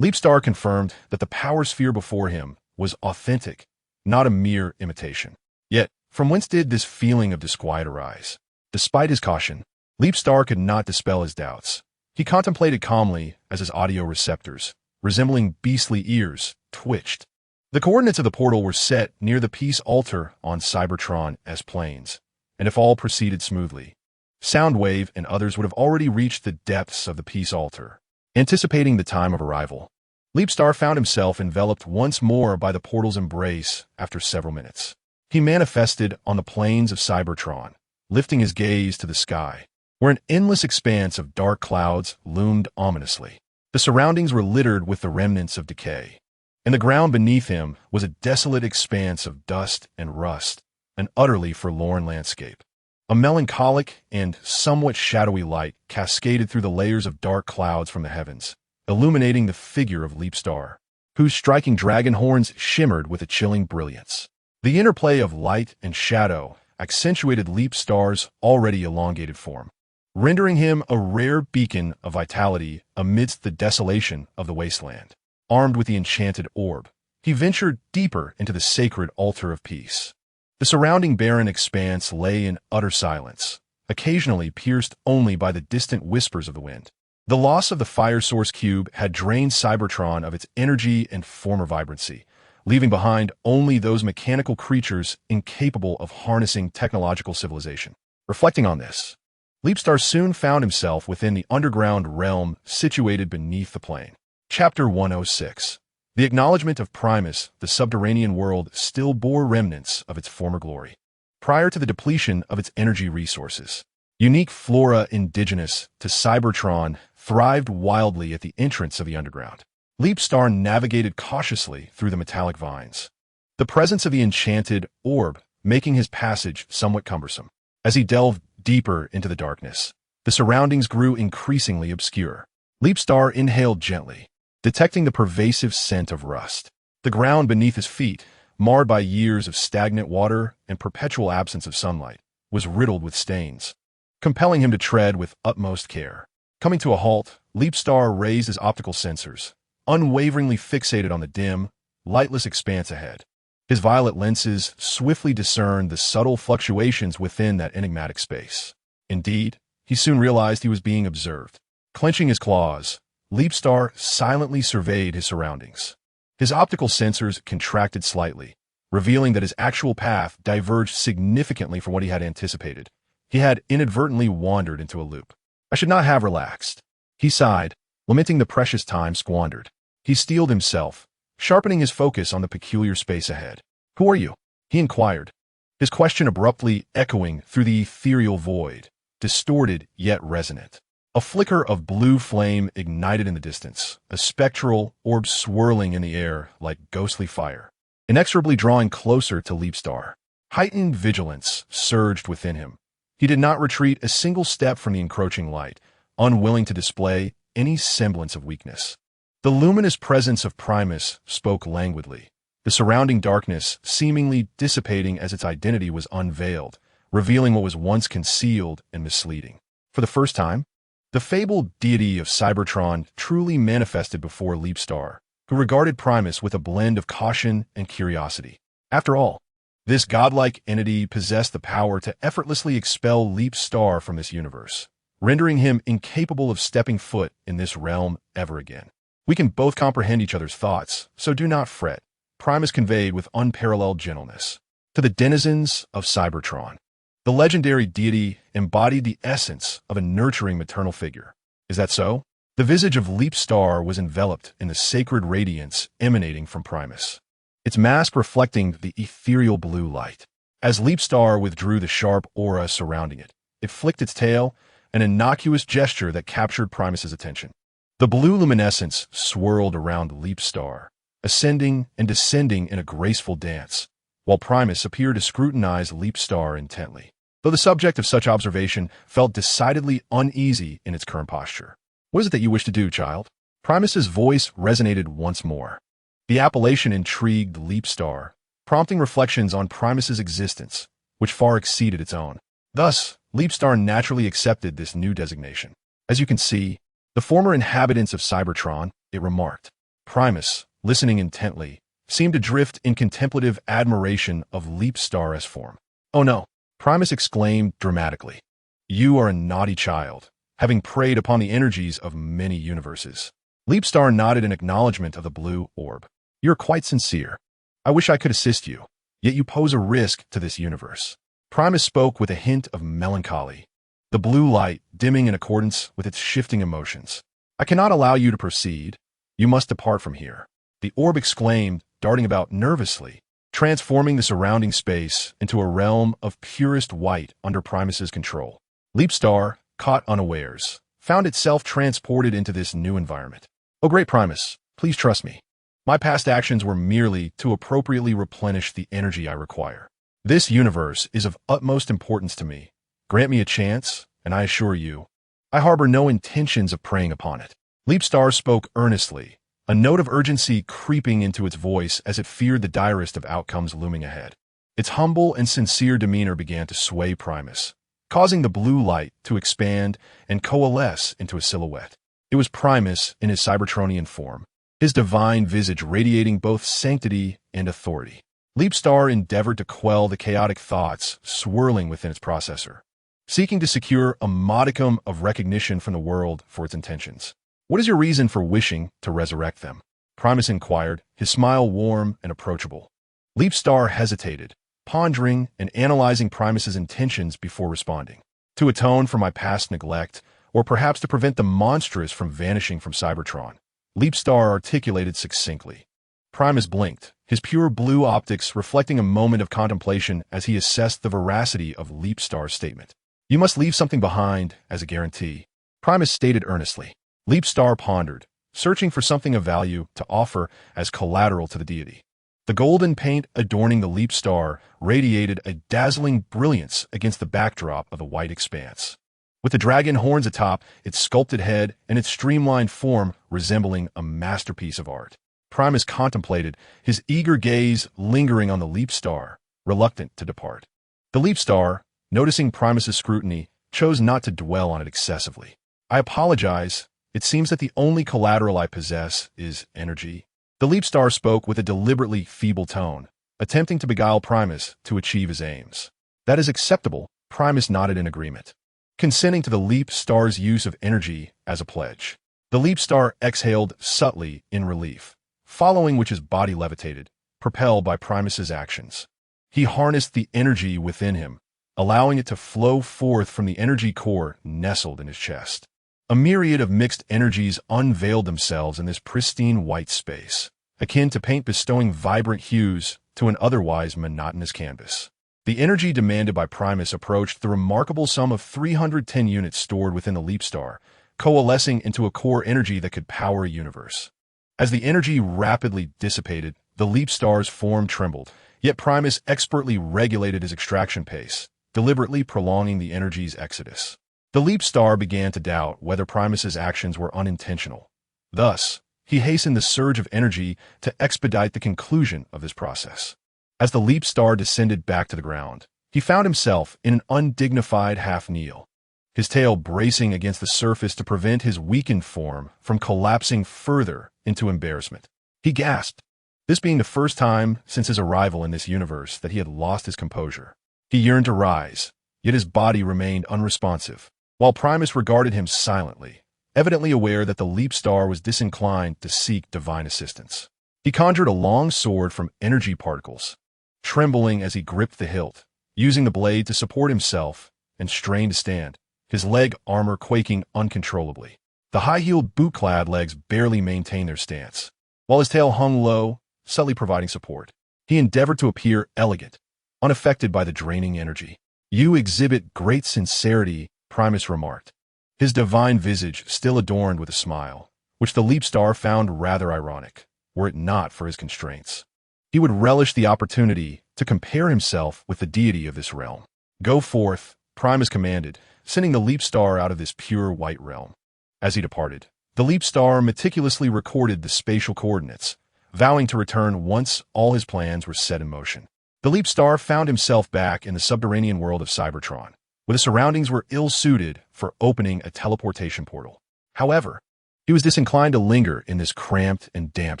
Speaker 1: Leapstar confirmed that the power sphere before him was authentic, not a mere imitation. Yet, from whence did this feeling of disquiet arise? Despite his caution, Leapstar could not dispel his doubts. He contemplated calmly as his audio receptors, resembling beastly ears, twitched. The coordinates of the portal were set near the peace altar on Cybertron as planes, and if all proceeded smoothly, Soundwave and others would have already reached the depths of the peace altar. Anticipating the time of arrival, Leapstar found himself enveloped once more by the portal's embrace after several minutes. He manifested on the plains of Cybertron, lifting his gaze to the sky, where an endless expanse of dark clouds loomed ominously. The surroundings were littered with the remnants of decay, and the ground beneath him was a desolate expanse of dust and rust, an utterly forlorn landscape. A melancholic and somewhat shadowy light cascaded through the layers of dark clouds from the heavens, illuminating the figure of Leapstar, whose striking dragon horns shimmered with a chilling brilliance. The interplay of light and shadow accentuated Leapstar's already elongated form, rendering him a rare beacon of vitality amidst the desolation of the wasteland. Armed with the enchanted orb, he ventured deeper into the sacred altar of peace. The surrounding barren expanse lay in utter silence, occasionally pierced only by the distant whispers of the wind. The loss of the Fire Source Cube had drained Cybertron of its energy and former vibrancy, leaving behind only those mechanical creatures incapable of harnessing technological civilization. Reflecting on this, Leapstar soon found himself within the underground realm situated beneath the plane. Chapter 106. The acknowledgement of Primus, the subterranean world, still bore remnants of its former glory. Prior to the depletion of its energy resources, unique flora indigenous to Cybertron thrived wildly at the entrance of the underground. Leapstar navigated cautiously through the metallic vines, the presence of the enchanted orb making his passage somewhat cumbersome. As he delved deeper into the darkness, the surroundings grew increasingly obscure. Leapstar inhaled gently, detecting the pervasive scent of rust. The ground beneath his feet, marred by years of stagnant water and perpetual absence of sunlight, was riddled with stains, compelling him to tread with utmost care. Coming to a halt, Leapstar raised his optical sensors, unwaveringly fixated on the dim, lightless expanse ahead. His violet lenses swiftly discerned the subtle fluctuations within that enigmatic space. Indeed, he soon realized he was being observed. Clenching his claws, Leapstar silently surveyed his surroundings. His optical sensors contracted slightly, revealing that his actual path diverged significantly from what he had anticipated. He had inadvertently wandered into a loop. I should not have relaxed. He sighed, lamenting the precious time squandered. He steeled himself, sharpening his focus on the peculiar space ahead. Who are you? He inquired, his question abruptly echoing through the ethereal void, distorted yet resonant. A flicker of blue flame ignited in the distance, a spectral orb swirling in the air like ghostly fire, inexorably drawing closer to Leapstar. Heightened vigilance surged within him. He did not retreat a single step from the encroaching light, unwilling to display any semblance of weakness. The luminous presence of Primus spoke languidly, the surrounding darkness seemingly dissipating as its identity was unveiled, revealing what was once concealed and misleading. For the first time, the fabled deity of Cybertron truly manifested before Leapstar, who regarded Primus with a blend of caution and curiosity. After all, This godlike entity possessed the power to effortlessly expel Leap Star from this universe, rendering him incapable of stepping foot in this realm ever again. We can both comprehend each other's thoughts, so do not fret, Primus conveyed with unparalleled gentleness. To the denizens of Cybertron, the legendary deity embodied the essence of a nurturing maternal figure. Is that so? The visage of Leap Star was enveloped in the sacred radiance emanating from Primus, its mask reflecting the ethereal blue light. As Leap Star withdrew the sharp aura surrounding it, it flicked its tail, an innocuous gesture that captured Primus's attention. The blue luminescence swirled around Leap Star, ascending and descending in a graceful dance, while Primus appeared to scrutinize Leap Star intently, though the subject of such observation felt decidedly uneasy in its current posture. What is it that you wish to do, child? Primus's voice resonated once more. The appellation intrigued Leap Star, prompting reflections on Primus's existence, which far exceeded its own. Thus, Leap Star naturally accepted this new designation. As you can see, the former inhabitants of Cybertron, it remarked. Primus, listening intently, seemed to drift in contemplative admiration of Leap Star's form. "Oh no," Primus exclaimed dramatically. "You are a naughty child, having preyed upon the energies of many universes." Leap Star nodded in acknowledgement of the blue orb. "You're quite sincere. I wish I could assist you, yet you pose a risk to this universe." Primus spoke with a hint of melancholy, the blue light dimming in accordance with its shifting emotions. "I cannot allow you to proceed. You must depart from here," the orb exclaimed, darting about nervously, transforming the surrounding space into a realm of purest white under Primus's control. Leap Star, caught unawares, found itself transported into this new environment. "Oh, great Primus, please trust me. My past actions were merely to appropriately replenish the energy I require. This universe is of utmost importance to me. Grant me a chance, and I assure you, I harbor no intentions of preying upon it." Leap Star spoke earnestly, a note of urgency creeping into its voice as it feared the direst of outcomes looming ahead. Its humble and sincere demeanor began to sway Primus, causing the blue light to expand and coalesce into a silhouette. It was Primus in his Cybertronian form, his divine visage radiating both sanctity and authority. Leap Star endeavored to quell the chaotic thoughts swirling within its processor, seeking to secure a modicum of recognition from the world for its intentions. "What is your reason for wishing to resurrect them?" Primus inquired, his smile warm and approachable. Leap Star hesitated, pondering and analyzing Primus's intentions before responding. "To atone for my past neglect, or perhaps to prevent the monstrous from vanishing from Cybertron," Leap Star articulated succinctly. Primus blinked, his pure blue optics reflecting a moment of contemplation as he assessed the veracity of Leap Star's statement. "You must leave something behind as a guarantee," Primus stated earnestly. Leap Star pondered, searching for something of value to offer as collateral to the deity. The golden paint adorning the Leap Star radiated a dazzling brilliance against the backdrop of the white expanse, with the dragon horns atop its sculpted head and its streamlined form resembling a masterpiece of art. Primus contemplated, his eager gaze lingering on the Leap Star, reluctant to depart. The Leap Star, noticing Primus's scrutiny, chose not to dwell on it excessively. "I apologize. It seems that the only collateral I possess is energy." The Leap Star spoke with a deliberately feeble tone, attempting to beguile Primus to achieve his aims. "That is acceptable," Primus nodded in agreement, consenting to the Leap Star's use of energy as a pledge. The Leap Star exhaled subtly in relief, following which his body levitated, propelled by Primus's actions. He harnessed the energy within him, allowing it to flow forth from the energy core nestled in his chest. A myriad of mixed energies unveiled themselves in this pristine white space, akin to paint bestowing vibrant hues to an otherwise monotonous canvas. The energy demanded by Primus approached the remarkable sum of 310 units stored within the Leap Star, coalescing into a core energy that could power a universe. As the energy rapidly dissipated, the Leap Star's form trembled, yet Primus expertly regulated his extraction pace, deliberately prolonging the energy's exodus. The Leap Star began to doubt whether Primus's actions were unintentional. Thus, he hastened the surge of energy to expedite the conclusion of this process. As the Leap Star descended back to the ground, he found himself in an undignified half-kneel, his tail bracing against the surface to prevent his weakened form from collapsing further into embarrassment. He gasped, this being the first time since his arrival in this universe that he had lost his composure. He yearned to rise, yet his body remained unresponsive, while Primus regarded him silently, evidently aware that the Leap Star was disinclined to seek divine assistance. He conjured a long sword from energy particles, trembling as he gripped the hilt, using the blade to support himself, and strained to stand, his leg armor quaking uncontrollably. The high-heeled boot-clad legs barely maintained their stance, while his tail hung low, subtly providing support. He endeavored to appear elegant, unaffected by the draining energy. "You exhibit great sincerity," Primus remarked, his divine visage still adorned with a smile, which the Leap Star found rather ironic, were it not for his constraints. He would relish the opportunity to compare himself with the deity of this realm. "Go forth," Primus commanded, sending the Leap Star out of this pure white realm. As he departed, the Leap Star meticulously recorded the spatial coordinates, vowing to return once all his plans were set in motion. The Leap Star found himself back in the subterranean world of Cybertron, where the surroundings were ill-suited for opening a teleportation portal. However, he was disinclined to linger in this cramped and damp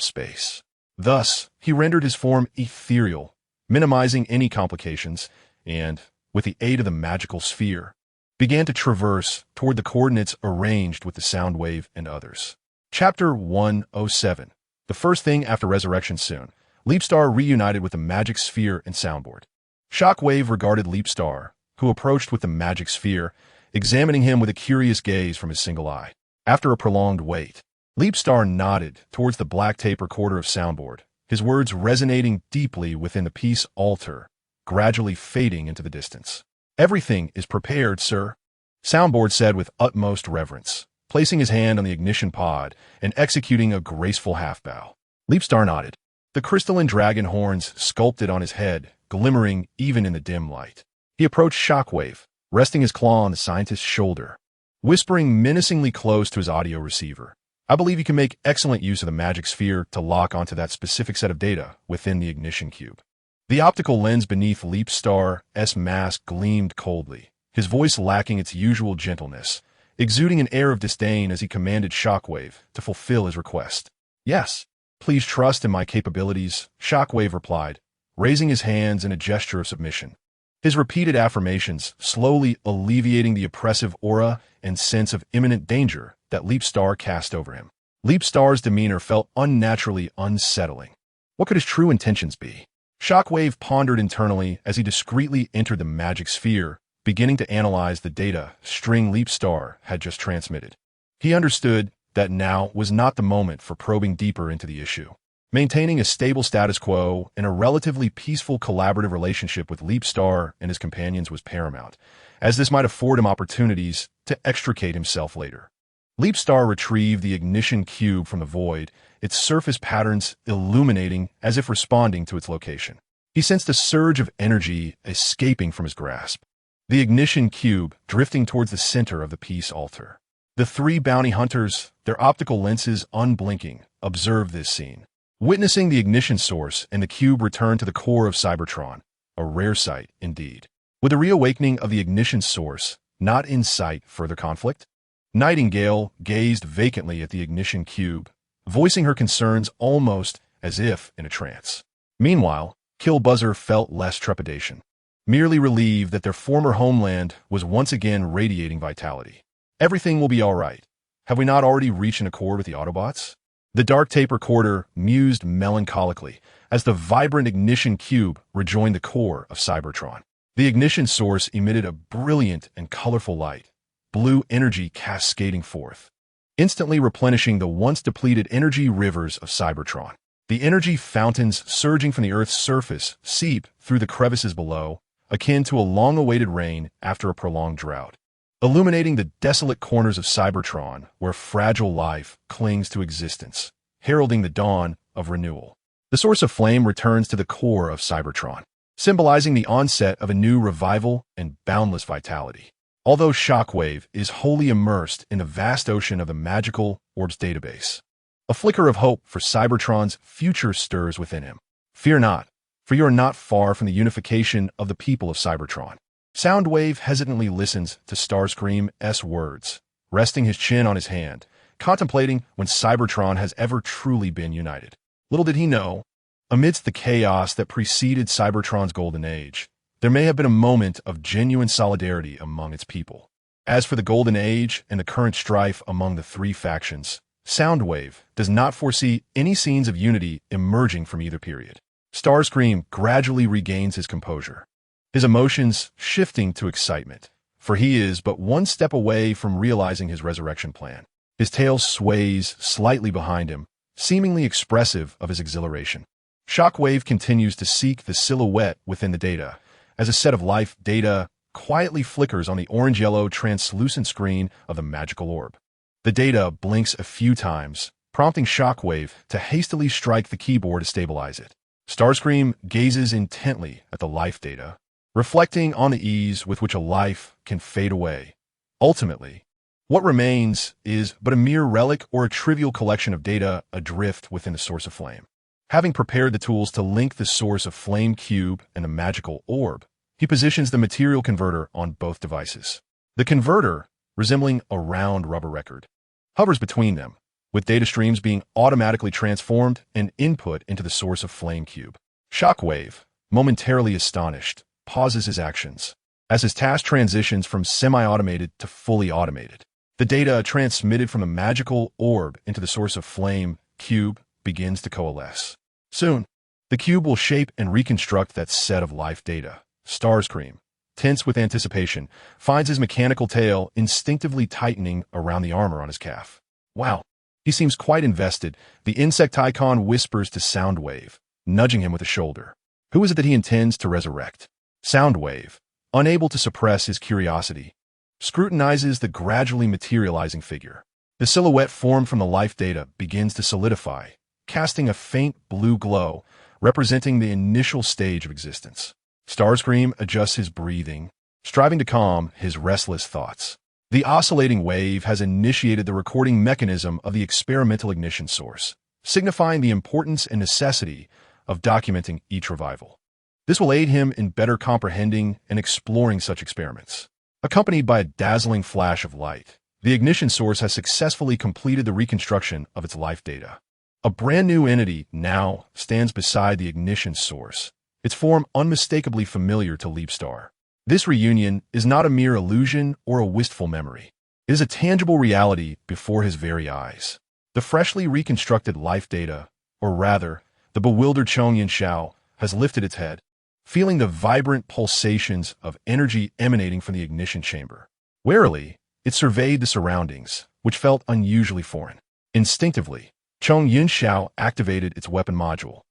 Speaker 1: space. Thus, he rendered his form ethereal, minimizing any complications, and, with the aid of the magical sphere, began to traverse toward the coordinates arranged with the sound wave and others. Chapter 107. The first thing after resurrection soon, Leap Star reunited with the magic sphere and soundboard. Shockwave regarded Leap Star, who approached with the magic sphere, examining him with a curious gaze from his single eye. After a prolonged wait, Leap Star nodded towards the black tape recorder of soundboard, his words resonating deeply within the peace altar, gradually fading into the distance. "Everything is prepared, sir," Soundboard said with utmost reverence, placing his hand on the ignition pod and executing a graceful half-bow. Leap Star nodded, the crystalline dragon horns sculpted on his head, glimmering even in the dim light. He approached Shockwave, resting his claw on the scientist's shoulder, whispering menacingly close to his audio receiver. "I believe you can make excellent use of the magic sphere to lock onto that specific set of data within the ignition cube." The optical lens beneath Leap Star's mask gleamed coldly, his voice lacking its usual gentleness, exuding an air of disdain as he commanded Shockwave to fulfill his request. "Yes, please trust in my capabilities," Shockwave replied, raising his hands in a gesture of submission. His repeated affirmations slowly alleviating the oppressive aura and sense of imminent danger that Leap Star cast over him. Leap Star's demeanor felt unnaturally unsettling. What could his true intentions be? Shockwave pondered internally as he discreetly entered the magic sphere, beginning to analyze the data string Leap Star had just transmitted. He understood that now was not the moment for probing deeper into the issue. Maintaining a stable status quo and a relatively peaceful collaborative relationship with Leap Star and his companions was paramount, as this might afford him opportunities to extricate himself later. Leap Star retrieved the ignition cube from the void, its surface patterns illuminating as if responding to its location. He sensed a surge of energy escaping from his grasp, the ignition cube drifting towards the center of the peace altar. The three bounty hunters, their optical lenses unblinking, observed this scene. Witnessing the ignition source and the cube return to the core of Cybertron, a rare sight indeed. With the reawakening of the ignition source not in sight, further conflict? Nightingale gazed vacantly at the ignition cube, voicing her concerns almost as if in a trance. Meanwhile, Killbuzzer felt less trepidation, merely relieved that their former homeland was once again radiating vitality. "Everything will be all right. Have we not already reached an accord with the Autobots?" The dark tape recorder mused melancholically as the vibrant ignition cube rejoined the core of Cybertron. The ignition source emitted a brilliant and colorful light, blue energy cascading forth, instantly replenishing the once-depleted energy rivers of Cybertron. The energy fountains surging from the Earth's surface seep through the crevices below, akin to a long-awaited rain after a prolonged drought, illuminating the desolate corners of Cybertron where fragile life clings to existence, heralding the dawn of renewal. The source of flame returns to the core of Cybertron, symbolizing the onset of a new revival and boundless vitality. Although Shockwave is wholly immersed in the vast ocean of the magical orbs database, a flicker of hope for Cybertron's future stirs within him. "Fear not, for you are not far from the unification of the people of Cybertron." Soundwave hesitantly listens to Starscream's words, resting his chin on his hand, contemplating when Cybertron has ever truly been united. Little did he know, Amidst the chaos that preceded Cybertron's golden age, there may have been a moment of genuine solidarity among its people. As for the golden age and the current strife among the three factions, Soundwave does not foresee any scenes of unity emerging from either period. Starscream gradually regains his composure, his emotions shifting to excitement, for he is but one step away from realizing his resurrection plan. His tail sways slightly behind him, seemingly expressive of his exhilaration. Shockwave continues to seek the silhouette within the data, as a set of life data quietly flickers on the orange-yellow translucent screen of the magical orb. The data blinks a few times, prompting Shockwave to hastily strike the keyboard to stabilize it. Starscream gazes intently at the life data, reflecting on the ease with which a life can fade away. Ultimately, what remains is but a mere relic or a trivial collection of data adrift within the source of flame. Having prepared the tools to link the source of flame cube and the magical orb, he positions the material converter on both devices. The converter, resembling a round rubber record, hovers between them, with data streams being automatically transformed and input into the source of flame cube. Shockwave, momentarily astonished, pauses his actions, as his task transitions from semi-automated to fully automated. The data transmitted from the magical orb into the source of flame cube begins to coalesce. Soon, the cube will shape and reconstruct that set of life data. Starscream, tense with anticipation, finds his mechanical tail instinctively tightening around the armor on his calf. Wow, he seems quite invested. The insect icon whispers to Soundwave, nudging him with a shoulder. Who is it that he intends to resurrect? Soundwave, unable to suppress his curiosity, scrutinizes the gradually materializing figure. The silhouette formed from the life data begins to solidify, casting a faint blue glow, representing the initial stage of existence. Starscream adjusts his breathing, striving to calm his restless thoughts. The oscillating wave has initiated the recording mechanism of the experimental ignition source, signifying the importance and necessity of documenting each revival. This will aid him in better comprehending and exploring such experiments. Accompanied by a dazzling flash of light, the ignition source has successfully completed the reconstruction of its life data. A brand new entity now stands beside the ignition source, its form unmistakably familiar to Leapstar. This reunion is not a mere illusion or a wistful memory. It is a tangible reality before his very eyes. The freshly reconstructed life data, or rather, the bewildered Chong Yin-Xiao, has lifted its head, feeling the vibrant pulsations of energy emanating from the ignition chamber. Warily, it surveyed the surroundings, which felt unusually foreign. Instinctively, Chong Yin-Xiao activated its weapon module,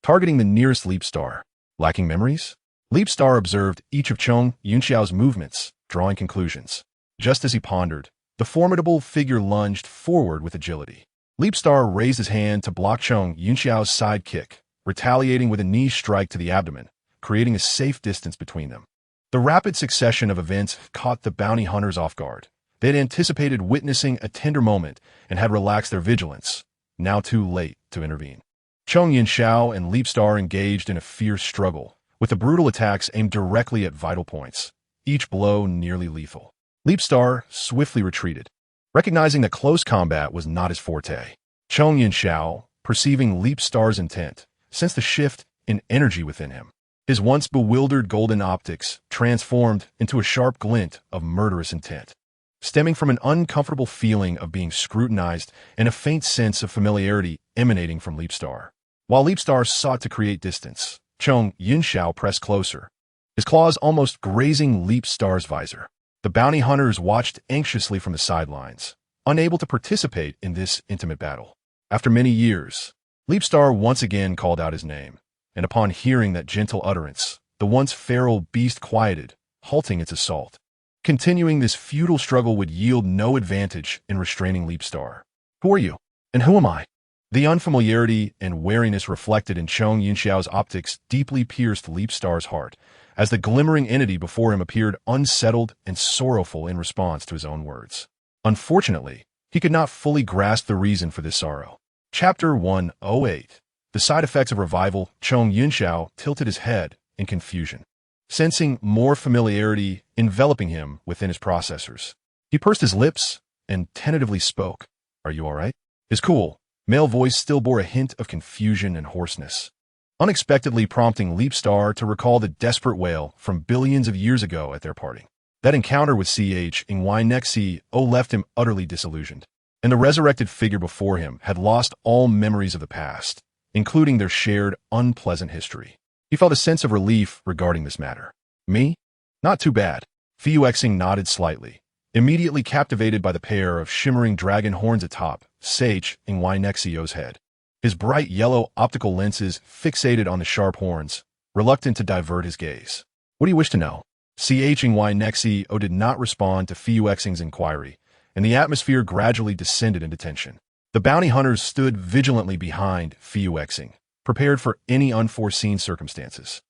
Speaker 1: targeting the nearest Leapstar. Lacking memories? Leapstar observed each of Chong Yin-Xiao's movements, drawing conclusions. Just as he pondered, the formidable figure lunged forward with agility. Leapstar raised his hand to block Chong Yin-Xiao's side kick, retaliating with a knee strike to the abdomen, creating a safe distance between them. The rapid succession of events caught the bounty hunters off guard. They had anticipated witnessing a tender moment and had relaxed their vigilance, now too late to intervene. Chong Yin-Xiao and Leapstar engaged in a fierce struggle, with the brutal attacks aimed directly at vital points, each blow nearly lethal. Leapstar swiftly retreated, recognizing that close combat was not his forte. Chong Yin-Xiao, perceiving Leapstar's intent, sensed a shift in energy within him. His once bewildered golden optics transformed into a sharp glint of murderous intent, stemming from an uncomfortable feeling of being scrutinized and a faint sense of familiarity emanating from Leapstar. While Leapstar sought to create distance, Chong Yin-Xiao pressed closer, his claws almost grazing Leapstar's visor. The bounty hunters watched anxiously from the sidelines, unable to participate in this intimate battle. After many years, Leapstar once again called out his name, and upon hearing that gentle utterance, the once feral beast quieted, halting its assault. Continuing this futile struggle would yield no advantage in restraining Leapstar. Who are you? And who am I? The unfamiliarity and wariness reflected in Chong Yin-Xiao's optics deeply pierced Leapstar's heart, as the glimmering entity before him appeared unsettled and sorrowful in response to his own words. Unfortunately, he could not fully grasp the reason for this sorrow. Chapter 108. The side effects of revival. Chong Yin-Xiao tilted his head in confusion, sensing more familiarity enveloping him within his processors. He pursed his lips and tentatively spoke. Are you all right? His cool, male voice still bore a hint of confusion and hoarseness. unexpectedly prompting Leapstar to recall the desperate wail from billions of years ago at their parting. That encounter with CH-Nexo left him utterly disillusioned, and the resurrected figure before him had lost all memories of the past, including their shared unpleasant history. He felt a sense of relief regarding this matter. Me? Not too bad. Fuexing nodded slightly, immediately captivated by the pair of shimmering dragon horns atop CH-Nexo's head. His bright yellow optical lenses fixated on the sharp horns, reluctant to divert his gaze. What do you wish to know? CH-Nexo did not respond to Fuexing's inquiry, and the atmosphere gradually descended into tension. The bounty hunters stood vigilantly behind Fuexing, prepared for any unforeseen circumstances.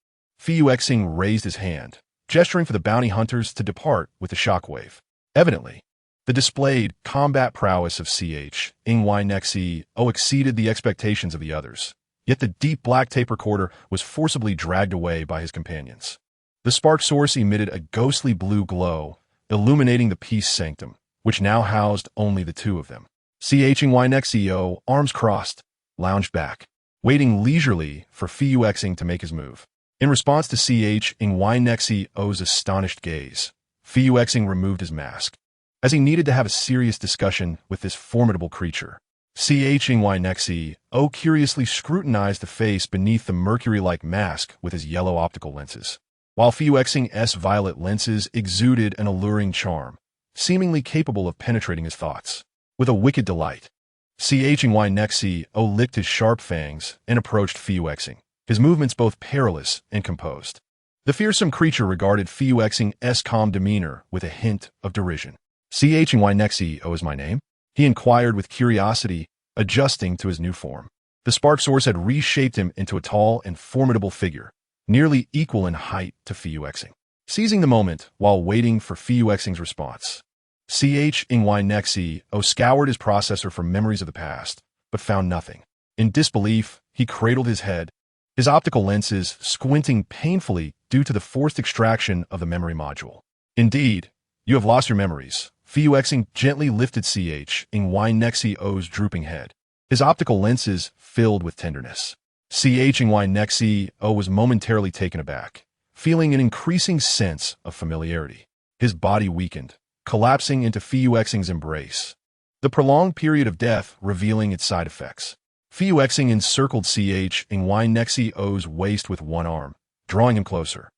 Speaker 1: Fuexing raised his hand, gesturing for the bounty hunters to depart with the shockwave. Evidently, the displayed combat prowess of CH-Nexo exceeded the expectations of the others, yet the deep black tape recorder was forcibly dragged away by his companions. The spark source emitted a ghostly blue glow, illuminating the peace sanctum, which now housed only the two of them. CH-Nexo, arms crossed, lounged back, waiting leisurely for Fuexing to make his move. In response to CH-Nexo's astonished gaze, Fuexing removed his mask, as he needed to have a serious discussion with this formidable creature. CH-Nexo curiously scrutinized the face beneath the mercury-like mask with his yellow optical lenses, while Fuexing's violet lenses exuded an alluring charm, seemingly capable of penetrating his thoughts. With a wicked delight, CH-Nexo licked his sharp fangs and approached Fuexing, his movements both perilous and composed. The fearsome creature regarded Fuexing's calm demeanor with a hint of derision. CH-Nexo is my name? He inquired with curiosity, adjusting to his new form. The spark source had reshaped him into a tall and formidable figure, nearly equal in height to Fuexing. Seizing the moment while waiting for Fuexing's response, CH-Nexo scoured his processor for memories of the past, but found nothing. In disbelief, he cradled his head, his optical lenses squinting painfully due to the forced extraction of the memory module. Indeed, you have lost your memories. Fuexing gently lifted CH-Nexo's drooping head, his optical lenses filled with tenderness. CH-Nexo was momentarily taken aback, feeling an increasing sense of familiarity. His body weakened, collapsing into Fuexing's embrace, the prolonged period of death revealing its side effects. Fuexing encircled CH-Nexo's waist with one arm, drawing him closer,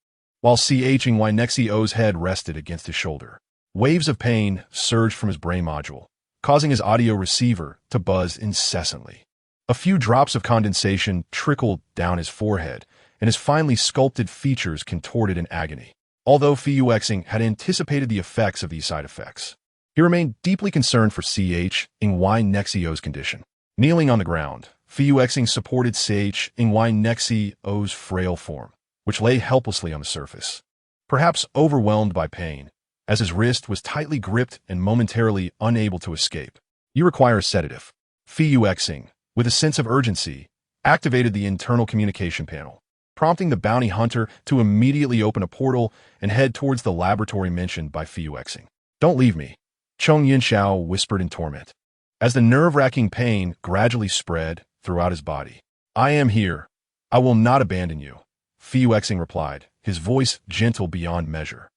Speaker 1: while CH-Nexo's head rested against his shoulder. Waves of pain surged from his brain module, causing his audio receiver to buzz incessantly. A few drops of condensation trickled down his forehead, and his finely sculpted features contorted in agony. Although Fuexing had anticipated the effects of these side effects, he remained deeply concerned for CH-Nexo's condition. Kneeling on the ground, Fuexing supported CH-Nexo's frail form, which lay helplessly on the surface, perhaps overwhelmed by pain, as his wrist was tightly gripped and momentarily unable to escape. You require a sedative. Fuexing, with a sense of urgency, activated the internal communication panel, prompting the bounty hunter to immediately open a portal and head towards the laboratory mentioned by Fuexing. Don't leave me, Chong Yinxiao whispered in torment, as the nerve-wracking pain gradually spread throughout his body. I am here. I will not abandon you, Fuexing replied, his voice gentle beyond measure,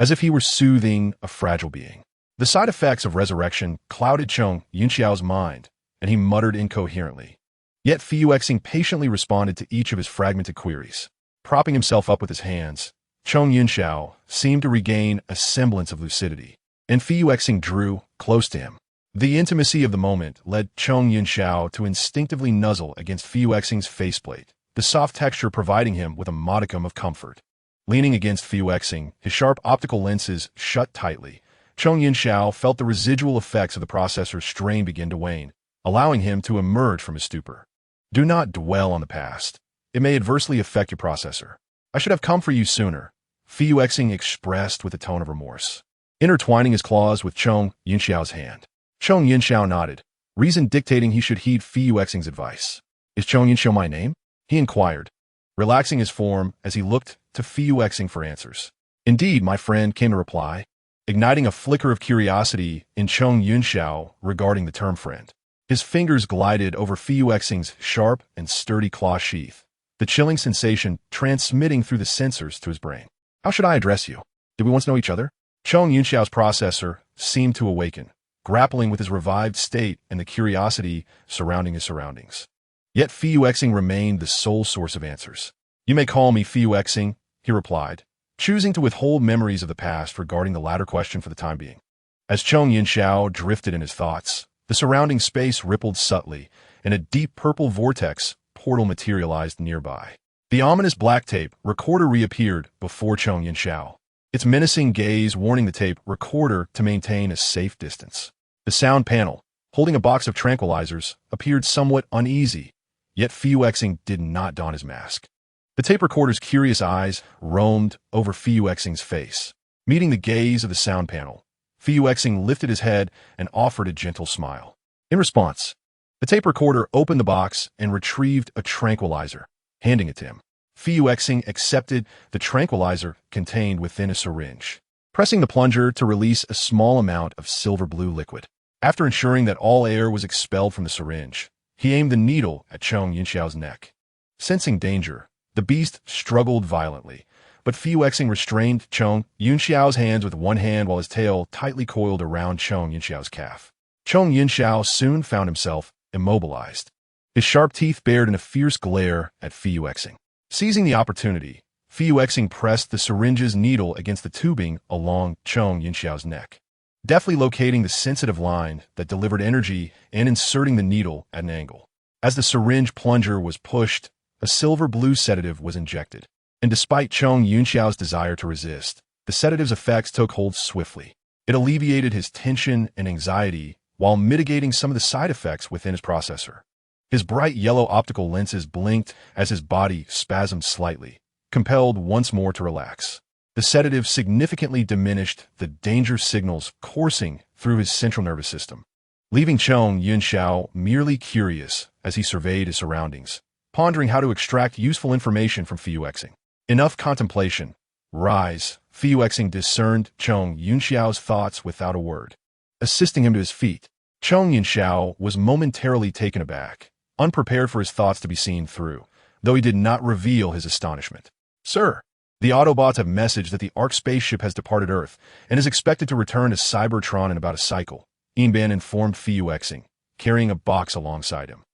Speaker 1: as if he were soothing a fragile being. The side effects of resurrection clouded Chong Yinxiao's mind, and he muttered incoherently. Yet Fuexing patiently responded to each of his fragmented queries. Propping himself up with his hands, Chong Yinxiao seemed to regain a semblance of lucidity, and Fuexing drew close to him. The intimacy of the moment led Chong Yinxiao to instinctively nuzzle against Fuexing's faceplate, the soft texture providing him with a modicum of comfort. Leaning against Fuexing, his sharp optical lenses shut tightly, Chong Yinxiao felt the residual effects of the processor's strain begin to wane, allowing him to emerge from his stupor. Do not dwell on the past. It may adversely affect your processor. I should have come for you sooner, Fuexing expressed with a tone of remorse, intertwining his claws with Chong Yinxiao's hand. Chong Yinxiao nodded, reason dictating he should heed Fuexing's advice. Is Chong Yinxiao my name? He inquired, relaxing his form as he looked to Fuexing for answers. Indeed, my friend, came the reply, igniting a flicker of curiosity in Chong Yinxiao regarding the term friend. His fingers glided over Fuexing's sharp and sturdy claw sheath, the chilling sensation transmitting through the sensors to his brain. How should I address you? Did we once know each other? Chong Yunxiao's processor seemed to awaken, grappling with his revived state and the curiosity surrounding his surroundings. Yet Fiyu Xing remained the sole source of answers. You may call me Fiyu Xing, he replied, choosing to withhold memories of the past regarding the latter question for the time being. As Chong Yunxiao drifted in his thoughts, the surrounding space rippled subtly, and a deep purple vortex portal materialized nearby. The ominous black tape recorder reappeared before Chong Yunxiao, its menacing gaze warning the tape recorder to maintain a safe distance. The sound panel, holding a box of tranquilizers, appeared somewhat uneasy, yet Fiyu Xing did not don his mask. The tape recorder's curious eyes roamed over Fiyu Xing's face. Meeting the gaze of the sound panel, Fiyu Xing lifted his head and offered a gentle smile. In response, the tape recorder opened the box and retrieved a tranquilizer, handing it to him. Fiyu Xing accepted the tranquilizer contained within a syringe, pressing the plunger to release a small amount of silver-blue liquid. After ensuring that all air was expelled from the syringe, he aimed the needle at Chong Yunxiao's neck. Sensing danger, the beast struggled violently, but Fiyu Xing restrained Chong Yunxiao's hands with one hand while his tail tightly coiled around Chong Yunxiao's calf. Chong Yunxiao soon found himself immobilized, his sharp teeth bared in a fierce glare at Fiyu Xing. Seizing the opportunity, Fiyu Xing pressed the syringe's needle against the tubing along Chong Yunxiao's neck, deftly locating the sensitive line that delivered energy and inserting the needle at an angle. As the syringe plunger was pushed, a silver-blue sedative was injected, and despite Chong Yunxiao's desire to resist, the sedative's effects took hold swiftly. It alleviated his tension and anxiety while mitigating some of the side effects within his processor. His bright yellow optical lenses blinked as his body spasmed slightly, compelled once more to relax. The sedative significantly diminished the danger signals coursing through his central nervous system, leaving Chong Yunxiao merely curious as he surveyed his surroundings, pondering how to extract useful information from Fiyu Xing. Enough contemplation. Rise. Fiyu Xing discerned Chong Yunxiao's thoughts without a word, assisting him to his feet. Chong Yunxiao was momentarily taken aback, unprepared for his thoughts to be seen through, though he did not reveal his astonishment. Sir, the Autobots have messaged that the Ark spaceship has departed Earth and is expected to return to Cybertron in about a cycle, Yinban informed Fiyu Xing, carrying a box alongside him.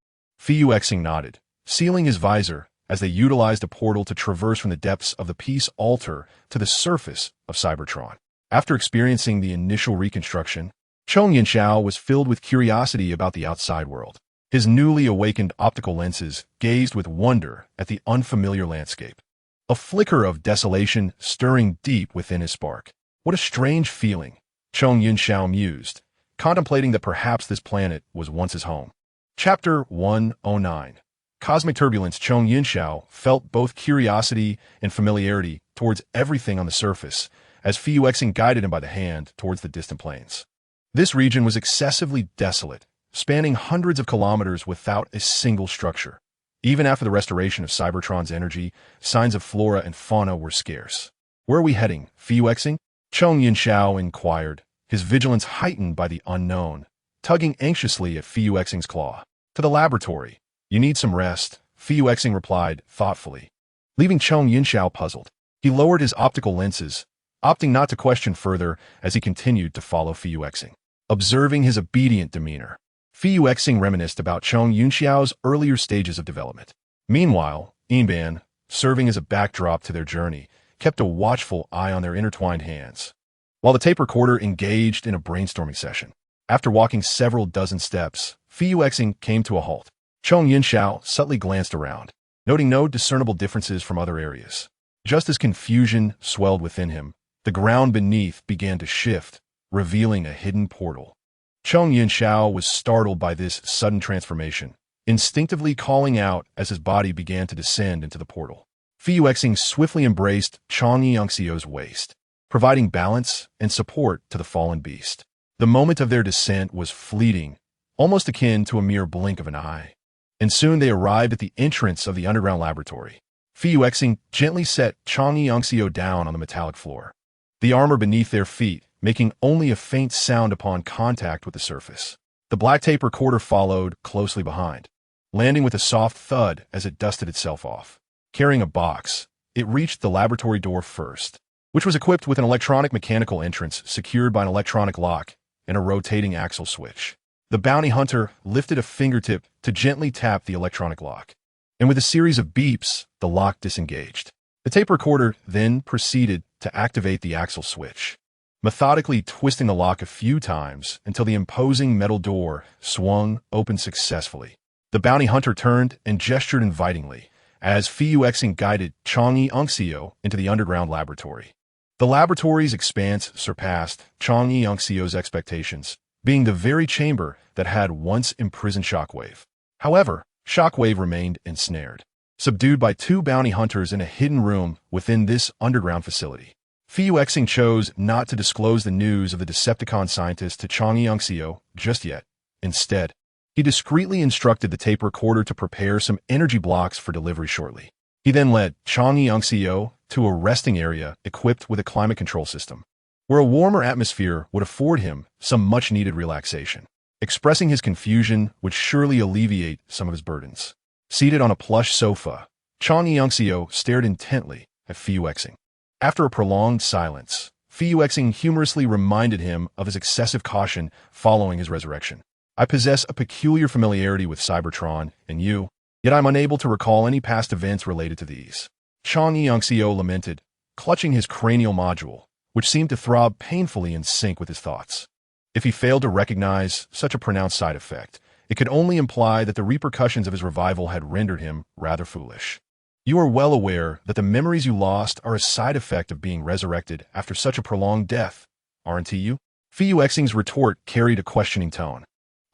Speaker 1: Fiyu Xing nodded, sealing his visor as they utilized a portal to traverse from the depths of the Peace Altar to the surface of Cybertron. After experiencing the initial reconstruction, Chong Yunxiao was filled with curiosity about the outside world. His newly awakened optical lenses gazed with wonder at the unfamiliar landscape, a flicker of desolation stirring deep within his spark. What a strange feeling, Chong Yunxiao mused, contemplating that perhaps this planet was once his home. Chapter 109. Cosmic Turbulence. Chong Yunxiao felt both curiosity and familiarity towards everything on the surface as Fiyu Xing guided him by the hand towards the distant plains. This region was excessively desolate, spanning hundreds of kilometers without a single structure. Even after the restoration of Cybertron's energy, signs of flora and fauna were scarce. Where are we heading, Fiyu Xing? Chong Yunxiao inquired, his vigilance heightened by the unknown, tugging anxiously at Fiyu Xing's claw. To the laboratory. You need some rest, Fiyu Xing replied thoughtfully, leaving Chong Yunxiao puzzled. He lowered his optical lenses, opting not to question further as he continued to follow Fiyu Xing. Observing his obedient demeanor, Fiyu Xing reminisced about Chong Yunxiao's earlier stages of development. Meanwhile, Yinban, serving as a backdrop to their journey, kept a watchful eye on their intertwined hands, while the tape recorder engaged in a brainstorming session. After walking several dozen steps, Fiyu Xing came to a halt. Chong Yunxiao subtly glanced around, noting no discernible differences from other areas. Just as confusion swelled within him, the ground beneath began to shift, revealing a hidden portal. Chong Yunxiao was startled by this sudden transformation, instinctively calling out as his body began to descend into the portal. Fiyu Xing swiftly embraced Chong Yunxiao's waist, providing balance and support to the fallen beast. The moment of their descent was fleeting, almost akin to a mere blink of an eye, and soon they arrived at the entrance of the underground laboratory. Fiyu Xing gently set Chong Yunxiao down on the metallic floor, the armor beneath their feet making only a faint sound upon contact with the surface. The black tape recorder followed closely behind, landing with a soft thud as it dusted itself off. Carrying a box, it reached the laboratory door first, which was equipped with an electronic mechanical entrance secured by an electronic lock and a rotating axle switch. The bounty hunter lifted a fingertip to gently tap the electronic lock, and with a series of beeps, the lock disengaged. The tape recorder then proceeded to activate the axle switch, methodically twisting the lock a few times until the imposing metal door swung open successfully. The bounty hunter turned and gestured invitingly as Fuyuexing guided Chang'e Unxio into the underground laboratory. The laboratory's expanse surpassed Chang'e Unxio's expectations, being the very chamber that had once imprisoned Shockwave. However, Shockwave remained ensnared, subdued by two bounty hunters in a hidden room within this underground facility. Fuyuexing chose not to disclose the news of the Decepticon scientist to Chang'e Unxio just yet. Instead, he discreetly instructed the tape recorder to prepare some energy blocks for delivery shortly. He then led Chang'e Unxio to a resting area equipped with a climate control system, where a warmer atmosphere would afford him some much-needed relaxation. Expressing his confusion would surely alleviate some of his burdens. Seated on a plush sofa, Chang'e Unxio stared intently at Fuyuexing. After a prolonged silence, Fuyuexing humorously reminded him of his excessive caution following his resurrection. I possess a peculiar familiarity with Cybertron and you, yet I'm unable to recall any past events related to these. Chang'e Unxio lamented, clutching his cranial module, which seemed to throb painfully in sync with his thoughts. If he failed to recognize such a pronounced side effect, it could only imply that the repercussions of his revival had rendered him rather foolish. You are well aware that the memories you lost are a side effect of being resurrected after such a prolonged death, aren't you? Fuyuexing's retort carried a questioning tone.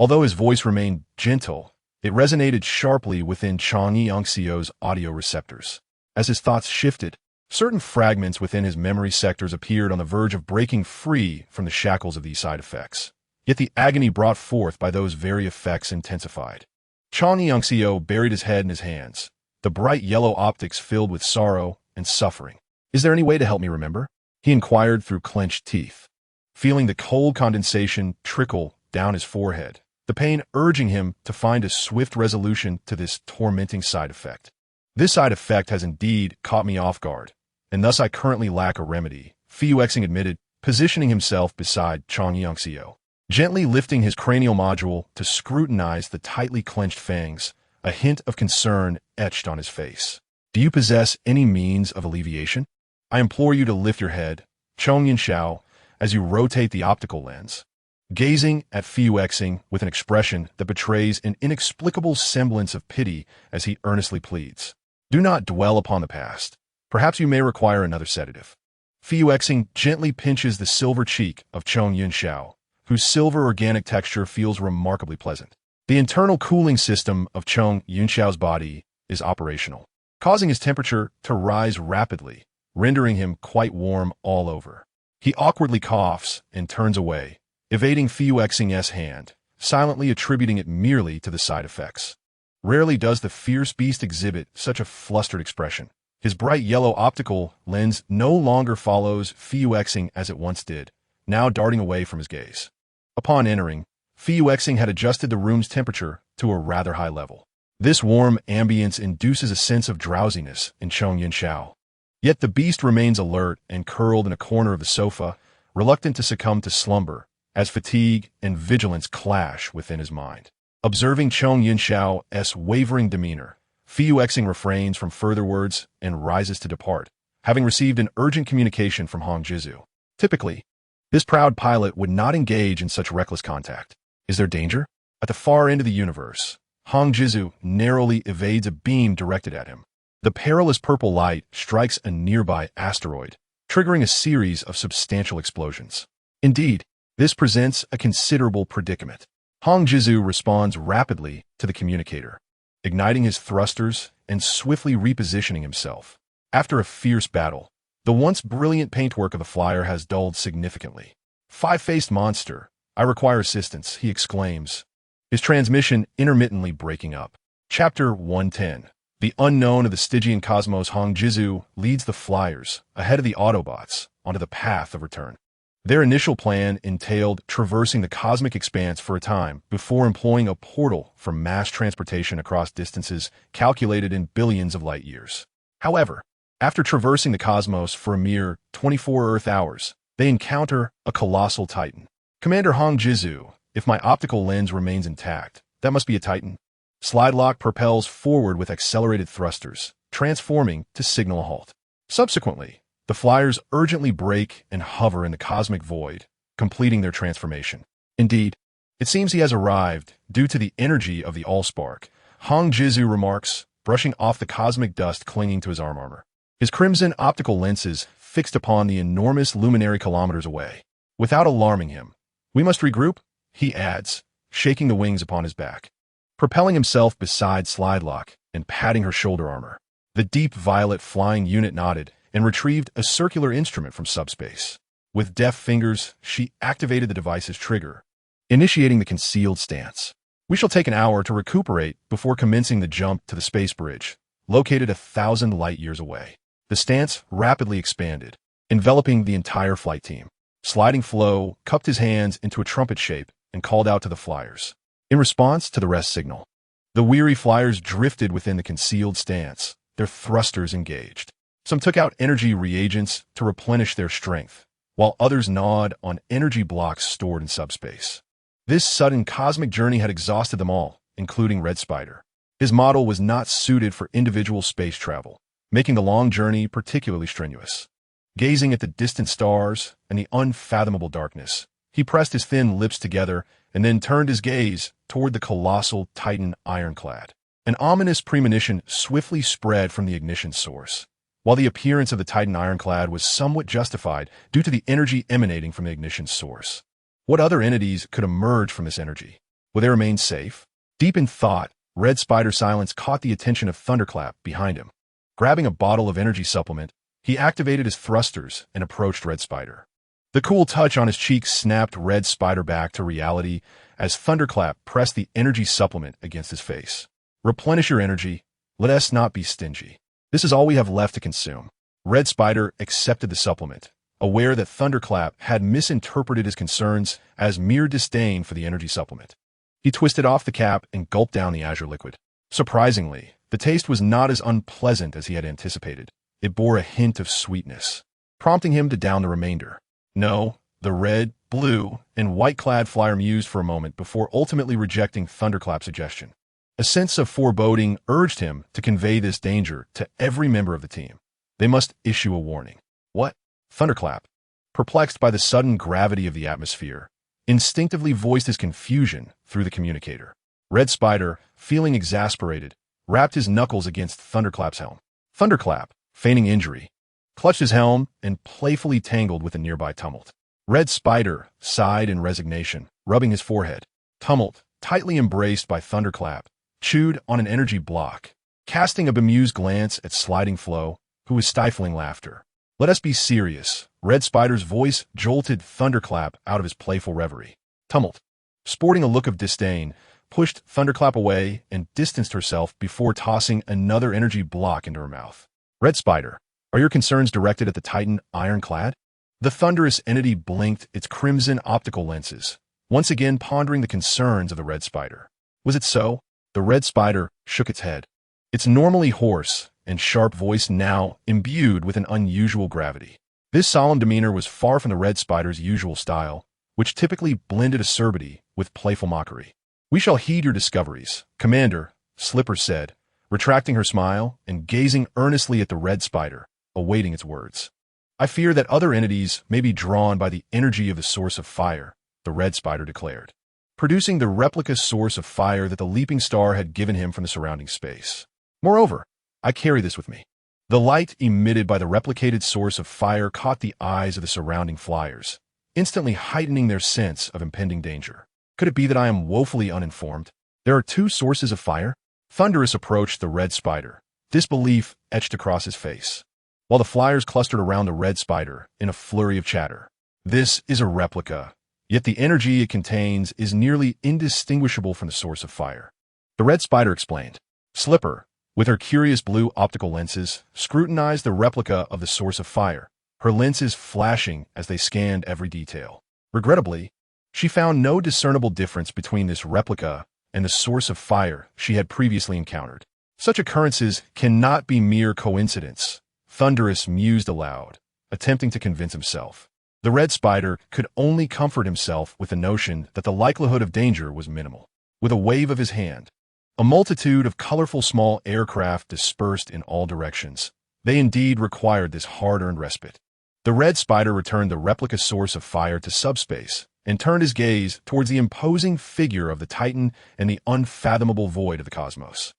Speaker 1: Although his voice remained gentle, it resonated sharply within Chang'e Unxio's audio receptors. As his thoughts shifted, certain fragments within his memory sectors appeared on the verge of breaking free from the shackles of these side effects. Yet the agony brought forth by those very effects intensified. Chang'e Unxio buried his head in his hands, the bright yellow optics filled with sorrow and suffering. Is there any way to help me remember? He inquired through clenched teeth, feeling the cold condensation trickle down his forehead, the pain urging him to find a swift resolution to this tormenting side effect. This side effect has indeed caught me off guard, and thus I currently lack a remedy, Fuyuexing admitted, positioning himself beside Chang'e Unxio. Gently lifting his cranial module to scrutinize the tightly clenched fangs, a hint of concern etched on his face. Do you possess any means of alleviation? I implore you to lift your head, Chong Yunxiao, as you rotate the optical lens, gazing at Fuyuexing with an expression that betrays an inexplicable semblance of pity as he earnestly pleads. Do not dwell upon the past. Perhaps you may require another sedative. Fuyuexing gently pinches the silver cheek of Chong Yunxiao, whose silver organic texture feels remarkably pleasant. The internal cooling system of Chong Yunxiao's body is operational, causing his temperature to rise rapidly, rendering him quite warm all over. He awkwardly coughs and turns away, evading Fuyuexing's hand, silently attributing it merely to the side effects. Rarely does the fierce beast exhibit such a flustered expression. His bright yellow optical lens no longer follows Fuyuexing as it once did, now darting away from his gaze. Upon entering, Fuyuexing had adjusted the room's temperature to a rather high level. This warm ambience induces a sense of drowsiness in Chong Yunxiao. Yet the beast remains alert and curled in a corner of the sofa, reluctant to succumb to slumber, as fatigue and vigilance clash within his mind. Observing Chong Yunxiao's wavering demeanor, Fuyuexing refrains from further words and rises to depart, having received an urgent communication from Hong Jizu. Typically, this proud pilot would not engage in such reckless contact. Is there danger? At the far end of the universe, Hong Jizu narrowly evades a beam directed at him. The perilous purple light strikes a nearby asteroid, triggering a series of substantial explosions. Indeed, this presents a considerable predicament. Hong Jizu responds rapidly to the communicator, igniting his thrusters and swiftly repositioning himself. After a fierce battle, the once brilliant paintwork of the flyer has dulled significantly. Five-faced monster, I require assistance, he exclaims, his transmission intermittently breaking up. Chapter 110. The unknown of the Stygian cosmos. Hong Jizu leads the flyers, ahead of the Autobots, onto the path of return. Their initial plan entailed traversing the cosmic expanse for a time before employing a portal for mass transportation across distances calculated in billions of light years. However, after traversing the cosmos for a mere 24 Earth hours, they encounter a colossal titan. Commander Hong Jizu, if my optical lens remains intact, that must be a titan. Slide lock propels forward with accelerated thrusters, transforming to signal a halt. Subsequently, the flyers urgently brake and hover in the cosmic void, completing their transformation. Indeed, it seems he has arrived due to the energy of the Allspark, Hong Jizu remarks, brushing off the cosmic dust clinging to his armor. His crimson optical lenses fixed upon the enormous luminary kilometers away. Without alarming him, "We must regroup," he adds, shaking the wings upon his back. Propelling himself beside Slidelock and patting her shoulder armor, the deep violet flying unit nodded and retrieved a circular instrument from subspace. With deft fingers, she activated the device's trigger, initiating the concealed stance. "We shall take an hour to recuperate before commencing the jump to the space bridge, located 1,000 light-years away." The stance rapidly expanded, enveloping the entire flight team. Sliding Flow cupped his hands into a trumpet shape and called out to the flyers. In response to the rest signal, the weary flyers drifted within the concealed stance, their thrusters engaged. Some took out energy reagents to replenish their strength, while others gnawed on energy blocks stored in subspace. This sudden cosmic journey had exhausted them all, including Red Spider. His model was not suited for individual space travel, making the long journey particularly strenuous. Gazing at the distant stars and the unfathomable darkness, he pressed his thin lips together and then turned his gaze toward the colossal Titan ironclad. An ominous premonition swiftly spread from the ignition source. While the appearance of the Titan ironclad was somewhat justified due to the energy emanating from the ignition source, what other entities could emerge from this energy? Will they remain safe? Deep in thought, Red Spider's silence caught the attention of Thunderclap behind him. Grabbing a bottle of energy supplement, he activated his thrusters and approached Red Spider. The cool touch on his cheek snapped Red Spider back to reality as Thunderclap pressed the energy supplement against his face. "Replenish your energy. Let us not be stingy. This is all we have left to consume." Red Spider accepted the supplement, aware that Thunderclap had misinterpreted his concerns as mere disdain for the energy supplement. He twisted off the cap and gulped down the azure liquid. Surprisingly, the taste was not as unpleasant as he had anticipated. It bore a hint of sweetness, prompting him to down the remainder. No, the red, blue, and white-clad flyer mused for a moment before ultimately rejecting Thunderclap's suggestion. A sense of foreboding urged him to convey this danger to every member of the team. They must issue a warning. What? Thunderclap, perplexed by the sudden gravity of the atmosphere, instinctively voiced his confusion through the communicator. Red Spider, feeling exasperated, rapped his knuckles against Thunderclap's helm. Thunderclap, feigning injury, clutched his helm and playfully tangled with a nearby tumult. Red Spider sighed in resignation, rubbing his forehead. Tumult, tightly embraced by Thunderclap, chewed on an energy block, casting a bemused glance at Sliding Flow, who was stifling laughter. "Let us be serious." Red Spider's voice jolted Thunderclap out of his playful reverie. Tumult, sporting a look of disdain, pushed Thunderclap away and distanced herself before tossing another energy block into her mouth. "Red Spider, are your concerns directed at the Titan ironclad?" The thunderous entity blinked its crimson optical lenses, once again pondering the concerns of the Red Spider. Was it so? The Red Spider shook its head, its normally hoarse and sharp voice now imbued with an unusual gravity. This solemn demeanor was far from the Red Spider's usual style, which typically blended acerbity with playful mockery. "We shall heed your discoveries, Commander," Slipper said, retracting her smile and gazing earnestly at the Red Spider, awaiting its words. "I fear that other entities may be drawn by the energy of the source of fire," the Red Spider declared, producing the replica source of fire that the leaping star had given him from the surrounding space. "Moreover, I carry this with me." The light emitted by the replicated source of fire caught the eyes of the surrounding flyers, instantly heightening their sense of impending danger. Could it be that I am woefully uninformed? There are two sources of fire? Thunderous approached the Red Spider, disbelief etched across his face, while the flyers clustered around the Red Spider in a flurry of chatter. "This is a replica, yet the energy it contains is nearly indistinguishable from the source of fire," the Red Spider explained. Slipper, with her curious blue optical lenses, scrutinized the replica of the source of fire, her lenses flashing as they scanned every detail. Regrettably, she found no discernible difference between this replica and the source of fire she had previously encountered. Such occurrences cannot be mere coincidence, Thunderous mused aloud, attempting to convince himself. The red spider could only comfort himself with the notion that the likelihood of danger was minimal. With a wave of his hand, a multitude of colorful small aircraft dispersed in all directions. They indeed required this hard-earned respite. The red spider returned the replica source of fire to subspace and turned his gaze towards the imposing figure of the Titan and the unfathomable void of the cosmos.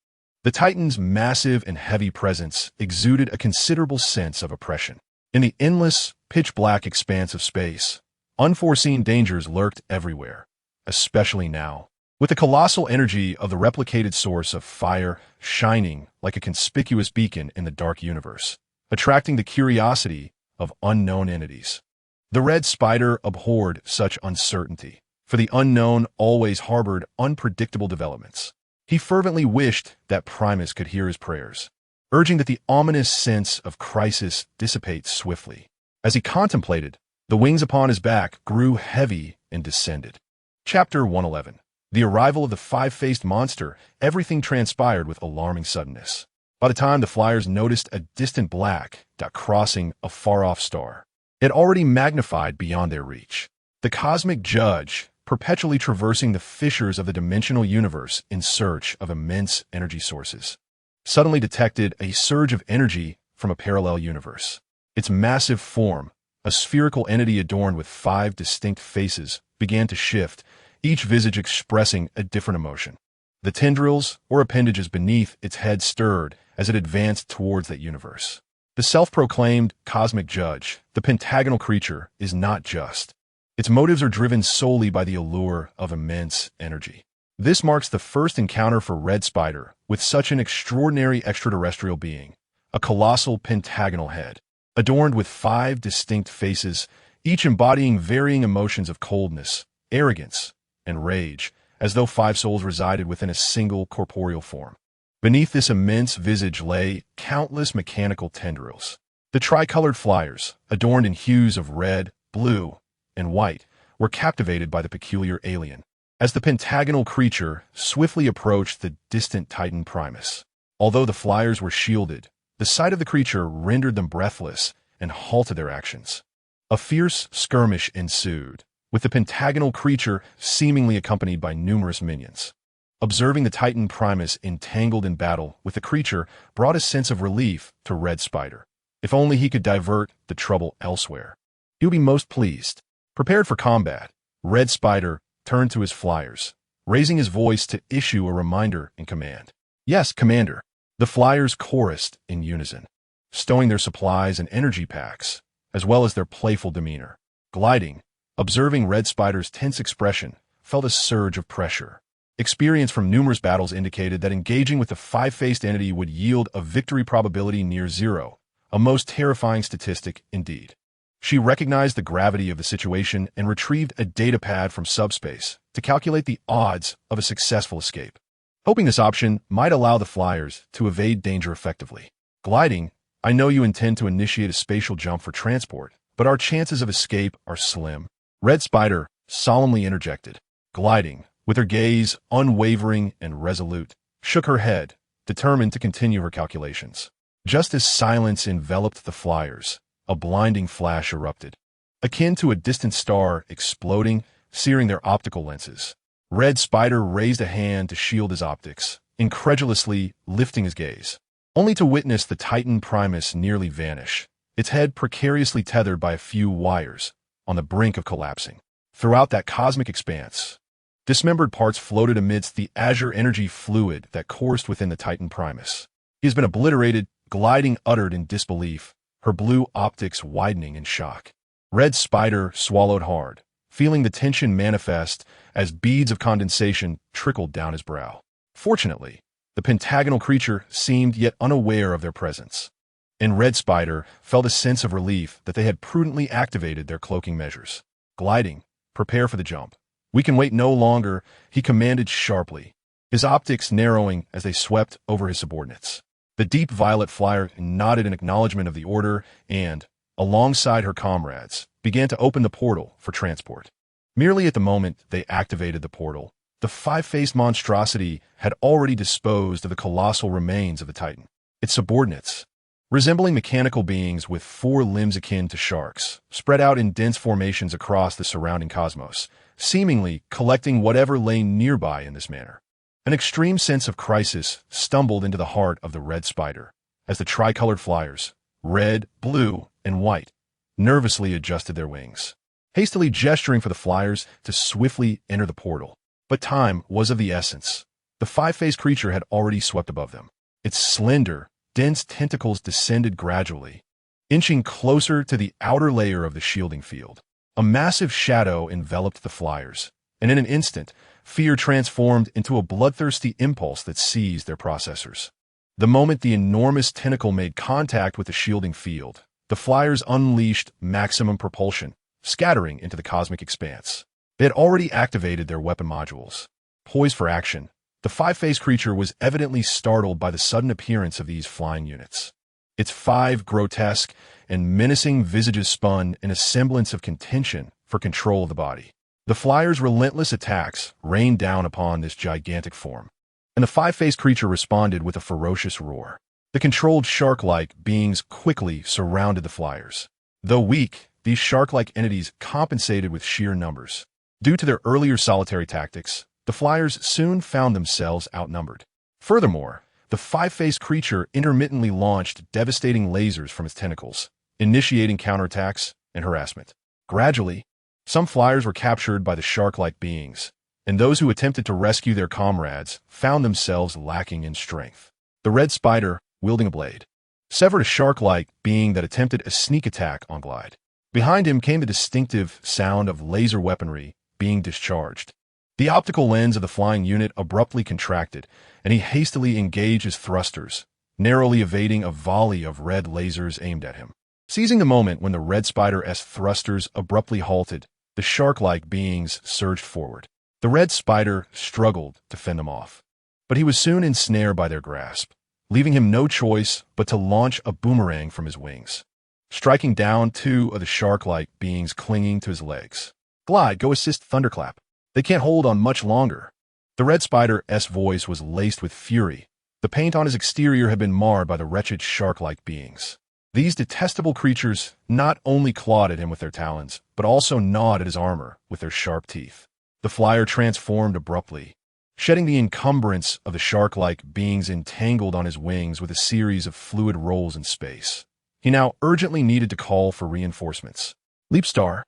Speaker 1: The Titan's massive and heavy presence exuded a considerable sense of oppression. In the endless, pitch-black expanse of space, unforeseen dangers lurked everywhere, especially now. With the colossal energy of the replicated source of fire shining like a conspicuous beacon in the dark universe, attracting the curiosity of unknown entities. The red spider abhorred such uncertainty, for the unknown always harbored unpredictable developments. He fervently wished that Primus could hear his prayers, urging that the ominous sense of crisis dissipate swiftly. As he contemplated, the wings upon his back grew heavy and descended. Chapter 111. The arrival of the five-faced monster, everything transpired with alarming suddenness. By the time the flyers noticed a distant black dot crossing a far-off star, it already magnified beyond their reach. The cosmic judge, perpetually traversing the fissures of the dimensional universe in search of immense energy sources, suddenly detected a surge of energy from a parallel universe. Its massive form, a spherical entity adorned with 5 distinct faces, began to shift, each visage expressing a different emotion. The tendrils, or appendages beneath its head stirred as it advanced towards that universe. The self-proclaimed cosmic judge, the pentagonal creature, is not just. Its motives are driven solely by the allure of immense energy. This marks the first encounter for Red Spider with such an extraordinary extraterrestrial being, a colossal pentagonal head, adorned with 5 distinct faces, each embodying varying emotions of coldness, arrogance, and rage, as though 5 souls resided within a single corporeal form. Beneath this immense visage lay countless mechanical tendrils. The tricolored flyers, adorned in hues of red, blue, and white, were captivated by the peculiar alien. As the pentagonal creature swiftly approached the distant Titan Primus, although the flyers were shielded, the sight of the creature rendered them breathless and halted their actions. A fierce skirmish ensued, with the pentagonal creature seemingly accompanied by numerous minions. Observing the Titan Primus entangled in battle with the creature brought a sense of relief to Red Spider. If only he could divert the trouble elsewhere, he would be most pleased. Prepared for combat, Red Spider turned to his flyers, raising his voice to issue a reminder in command. "Yes, Commander." The flyers chorused in unison, stowing their supplies and energy packs, as well as their playful demeanor. Gliding, observing Red Spider's tense expression, felt a surge of pressure. Experience from numerous battles indicated that engaging with the 5-faced entity would yield a victory probability near 0, a most terrifying statistic indeed. She recognized the gravity of the situation and retrieved a datapad from subspace to calculate the odds of a successful escape, hoping this option might allow the flyers to evade danger effectively. Gliding, I know you intend to initiate a spatial jump for transport, but our chances of escape are slim. Red Spider solemnly interjected. Gliding, with her gaze unwavering and resolute, shook her head, determined to continue her calculations. Just as silence enveloped the flyers, a blinding flash erupted, akin to a distant star exploding, searing their optical lenses. Red Spider raised a hand to shield his optics, incredulously lifting his gaze, only to witness the Titan Primus nearly vanish, its head precariously tethered by a few wires, on the brink of collapsing. Throughout that cosmic expanse, dismembered parts floated amidst the azure energy fluid that coursed within the Titan Primus. He has been obliterated, Gliding uttered in disbelief, her blue optics widening in shock. Red Spider swallowed hard, feeling the tension manifest as beads of condensation trickled down his brow. Fortunately, the pentagonal creature seemed yet unaware of their presence, and Red Spider felt a sense of relief that they had prudently activated their cloaking measures. Gliding, prepare for the jump. We can wait no longer, he commanded sharply, his optics narrowing as they swept over his subordinates. The deep violet flyer nodded in acknowledgement of the order and, alongside her comrades, began to open the portal for transport. Merely at the moment they activated the portal, The five-faced monstrosity had already disposed of the colossal remains of the Titan. Its subordinates, resembling mechanical beings with four limbs akin to sharks, spread out in dense formations across the surrounding cosmos, seemingly collecting whatever lay nearby in this manner. An extreme sense of crisis stumbled into the heart of the red spider, as the tricolored flyers, red, blue, and white, nervously adjusted their wings, hastily gesturing for the flyers to swiftly enter the portal. But time was of the essence. The five-faced creature had already swept above them. Its slender, dense tentacles descended gradually, inching closer to the outer layer of the shielding field. A massive shadow enveloped the flyers, and in an instant, fear transformed into a bloodthirsty impulse that seized their processors. The moment the enormous tentacle made contact with the shielding field, the flyers unleashed maximum propulsion, scattering into the cosmic expanse. They had already activated their weapon modules. Poised for action, the five-faced creature was evidently startled by the sudden appearance of these flying units. Its five grotesque and menacing visages spun in a semblance of contention for control of the body. The flyers' relentless attacks rained down upon this gigantic form, and the five-faced creature responded with a ferocious roar. The controlled shark-like beings quickly surrounded the flyers. Though weak, these shark-like entities compensated with sheer numbers. Due to their earlier solitary tactics, the flyers soon found themselves outnumbered. Furthermore, the five-faced creature intermittently launched devastating lasers from its tentacles, initiating counterattacks and harassment. Gradually, some flyers were captured by the shark-like beings, and those who attempted to rescue their comrades found themselves lacking in strength. The red spider, wielding a blade, severed a shark-like being that attempted a sneak attack on Glide. Behind him came the distinctive sound of laser weaponry being discharged. The optical lens of the flying unit abruptly contracted, and he hastily engaged his thrusters, narrowly evading a volley of red lasers aimed at him. Seizing the moment when the red spider's thrusters abruptly halted, the shark-like beings surged forward. The red spider struggled to fend them off, but he was soon ensnared by their grasp, leaving him no choice but to launch a boomerang from his wings, striking down two of the shark-like beings clinging to his legs. Glide, go assist Thunderclap. They can't hold on much longer. The red spider's voice was laced with fury. The paint on his exterior had been marred by the wretched shark-like beings. These detestable creatures not only clawed at him with their talons, but also gnawed at his armor with their sharp teeth. The flyer transformed abruptly, shedding the encumbrance of the shark-like beings entangled on his wings with a series of fluid rolls in space. He now urgently needed to call for reinforcements. Leapstar.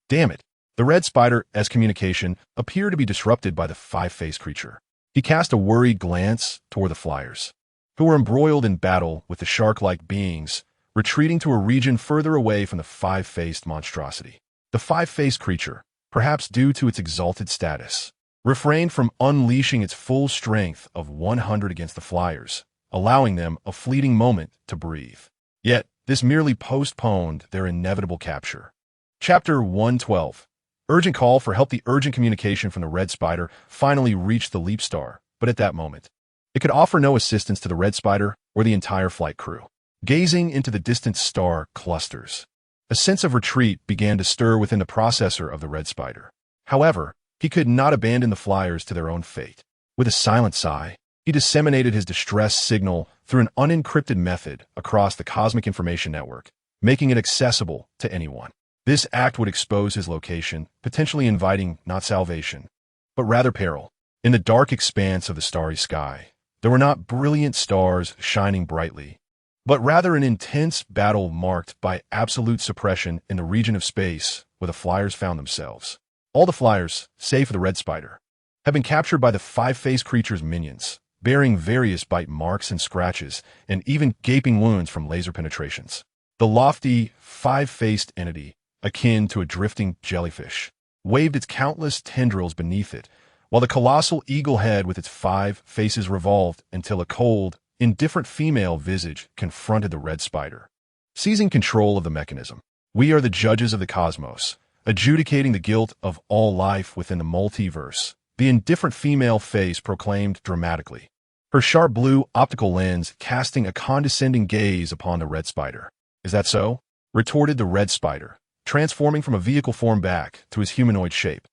Speaker 1: Damn it. The red spider's communication appeared to be disrupted by the five-faced creature. He cast a worried glance toward the flyers, who were embroiled in battle with the shark-like beings, retreating to a region further away from the five-faced monstrosity. The five-faced creature, perhaps due to its exalted status, refrained from unleashing its full strength of 100 against the flyers, allowing them a fleeting moment to breathe. Yet, this merely postponed their inevitable capture. Chapter 112. Urgent call for help. The urgent communication from the red spider finally reached the Leapstar, but at that moment, it could offer no assistance to the red spider or the entire flight crew. Gazing into the distant star clusters, a sense of retreat began to stir within the processor of the red spider. However, he could not abandon the flyers to their own fate. With a silent sigh, he disseminated his distress signal through an unencrypted method across the cosmic information network, making it accessible to anyone. This act would expose his location, potentially inviting not salvation, but rather peril. In the dark expanse of the starry sky, there were not brilliant stars shining brightly, but rather an intense battle marked by absolute suppression in the region of space where the flyers found themselves. All the flyers, save for the red spider, had been captured by the five-faced creature's minions, bearing various bite marks and scratches, and even gaping wounds from laser penetrations. The lofty, five-faced entity, akin to a drifting jellyfish, waved its countless tendrils beneath it, while the colossal eagle head with its five faces revolved until a cold, indifferent female visage confronted the red spider. Seizing control of the mechanism, we are the judges of the cosmos, adjudicating the guilt of all life within the multiverse, the indifferent female face proclaimed dramatically, her sharp blue optical lens casting a condescending gaze upon the red spider. Is that so? Retorted the red spider, transforming from a vehicle form back to his humanoid shape.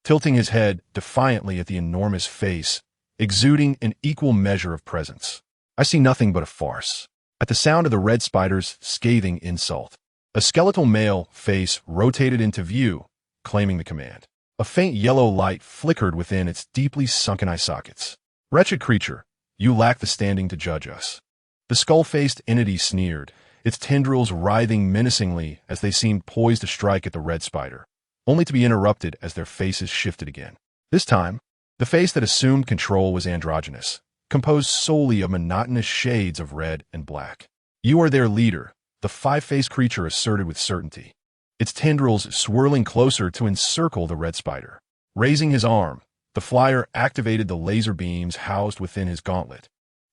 Speaker 1: tilting his head defiantly at the enormous face, exuding an equal measure of presence. I see nothing but a farce. At the sound of the red spider's scathing insult, a skeletal male face rotated into view, claiming the command. A faint yellow light flickered within its deeply sunken eye sockets. Wretched creature, you lack the standing to judge us. The skull-faced entity sneered, its tendrils writhing menacingly as they seemed poised to strike at the red spider, only to be interrupted as their faces shifted again. This time, the face that assumed control was androgynous, composed solely of monotonous shades of red and black. You are their leader, the five-faced creature asserted with certainty, its tendrils swirling closer to encircle the red spider. Raising his arm, the flyer activated the laser beams housed within his gauntlet,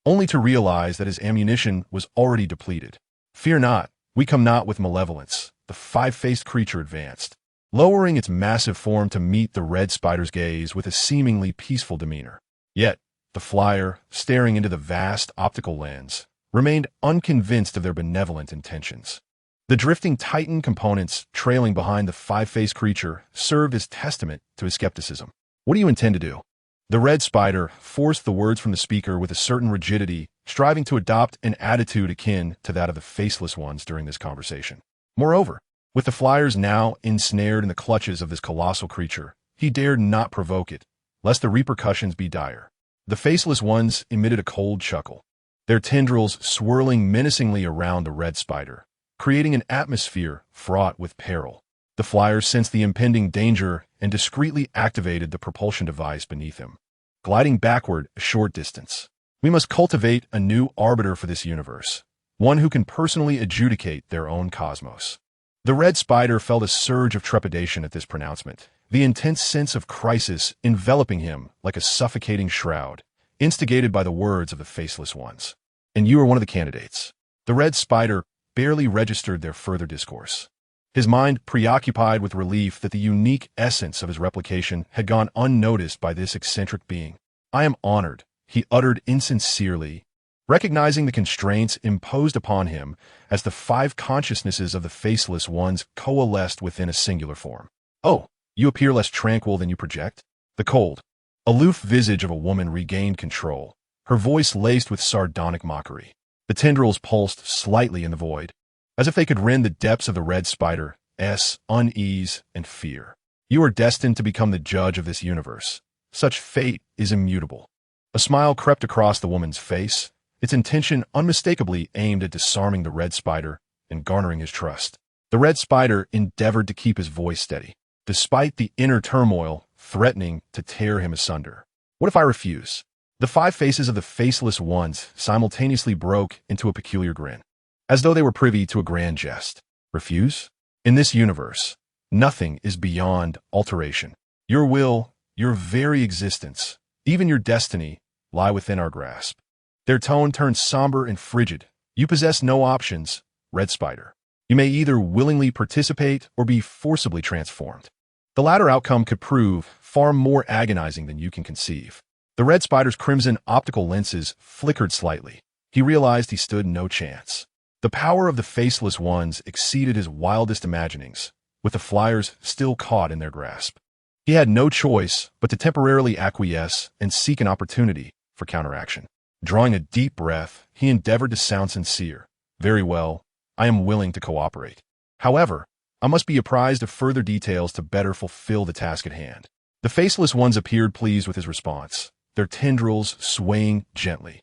Speaker 1: only to realize that his ammunition was already depleted. Fear not, we come not with malevolence, the five-faced creature advanced, lowering its massive form to meet the red spider's gaze with a seemingly peaceful demeanor. Yet, the flyer, staring into the vast optical lens, remained unconvinced of their benevolent intentions. The drifting Titan components trailing behind the five-faced creature served as testament to his skepticism. What do you intend to do? The red spider forced the words from the speaker with a certain rigidity, striving to adopt an attitude akin to that of the faceless ones during this conversation. Moreover, with the flyers now ensnared in the clutches of this colossal creature, he dared not provoke it, lest the repercussions be dire. The faceless ones emitted a cold chuckle, their tendrils swirling menacingly around the red spider, creating an atmosphere fraught with peril. The flyers sensed the impending danger and discreetly activated the propulsion device beneath him, gliding backward a short distance. We must cultivate a new arbiter for this universe, one who can personally adjudicate their own cosmos. The red spider felt a surge of trepidation at this pronouncement, the intense sense of crisis enveloping him like a suffocating shroud, instigated by the words of the faceless ones. And you are one of the candidates. The red spider barely registered their further discourse, his mind preoccupied with relief that the unique essence of his replication had gone unnoticed by this eccentric being. I am honored, he uttered insincerely, recognizing the constraints imposed upon him as the five consciousnesses of the faceless ones coalesced within a singular form. Oh, you appear less tranquil than you project? The cold, aloof visage of a woman regained control, her voice laced with sardonic mockery. The tendrils pulsed slightly in the void, as if they could rend the depths of the red spider's unease and fear. You are destined to become the judge of this universe. Such fate is immutable. A smile crept across the woman's face, its intention unmistakably aimed at disarming the red spider and garnering his trust. The red spider endeavored to keep his voice steady, despite the inner turmoil threatening to tear him asunder. What if I refuse? The five faces of the faceless ones simultaneously broke into a peculiar grin, as though they were privy to a grand jest. Refuse? In this universe, nothing is beyond alteration. Your will, your very existence, even your destiny, lie within our grasp. Their tone turned somber and frigid. You possess no options, red spider. You may either willingly participate or be forcibly transformed. The latter outcome could prove far more agonizing than you can conceive. The red spider's crimson optical lenses flickered slightly. He realized he stood no chance. The power of the faceless ones exceeded his wildest imaginings, with the flyers still caught in their grasp. He had no choice but to temporarily acquiesce and seek an opportunity for counteraction. Drawing a deep breath, he endeavored to sound sincere. Very well, I am willing to cooperate. However, I must be apprised of further details to better fulfill the task at hand. The faceless ones appeared pleased with his response, their tendrils swaying gently,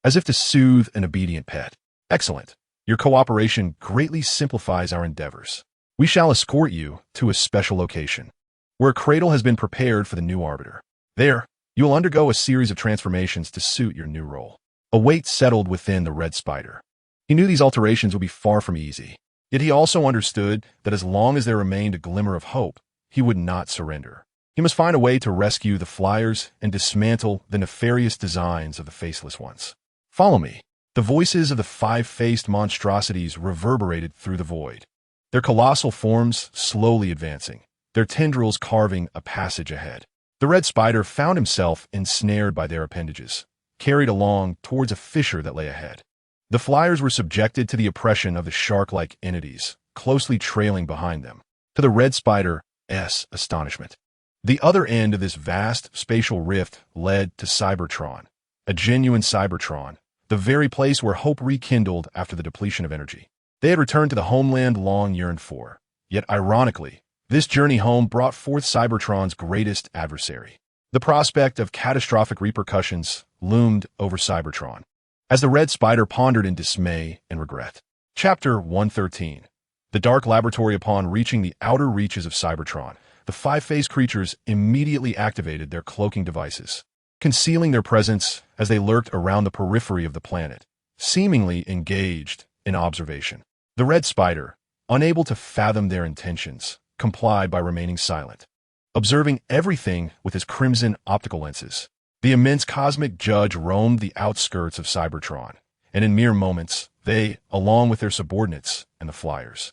Speaker 1: as if to soothe an obedient pet. Excellent. Your cooperation greatly simplifies our endeavors. We shall escort you to a special location, where a cradle has been prepared for the new arbiter. There, you will undergo a series of transformations to suit your new role. A weight settled within the red spider. He knew these alterations would be far from easy, yet he also understood that as long as there remained a glimmer of hope, he would not surrender. He must find a way to rescue the flyers and dismantle the nefarious designs of the faceless ones. Follow me. The voices of the five-faced monstrosities reverberated through the void, their colossal forms slowly advancing, their tendrils carving a passage ahead. The red spider found himself ensnared by their appendages, carried along towards a fissure that lay ahead. The flyers were subjected to the oppression of the shark-like entities, closely trailing behind them. To the red spider's astonishment, The other end of this vast spatial rift led to Cybertron, a genuine Cybertron, the very place where hope rekindled after the depletion of energy. They had returned to the homeland long yearned for. Yet, ironically, this journey home brought forth Cybertron's greatest adversary. The prospect of catastrophic repercussions loomed over Cybertron, as the Red Spider pondered in dismay and regret. Chapter 113. The Dark Laboratory. Upon reaching the outer reaches of Cybertron, the five-faced creatures immediately activated their cloaking devices, concealing their presence as they lurked around the periphery of the planet, seemingly engaged in observation. The Red Spider, unable to fathom their intentions, complied by remaining silent, observing everything with his crimson optical lenses. The immense cosmic judge roamed the outskirts of Cybertron, and in mere moments, they, along with their subordinates and the Flyers,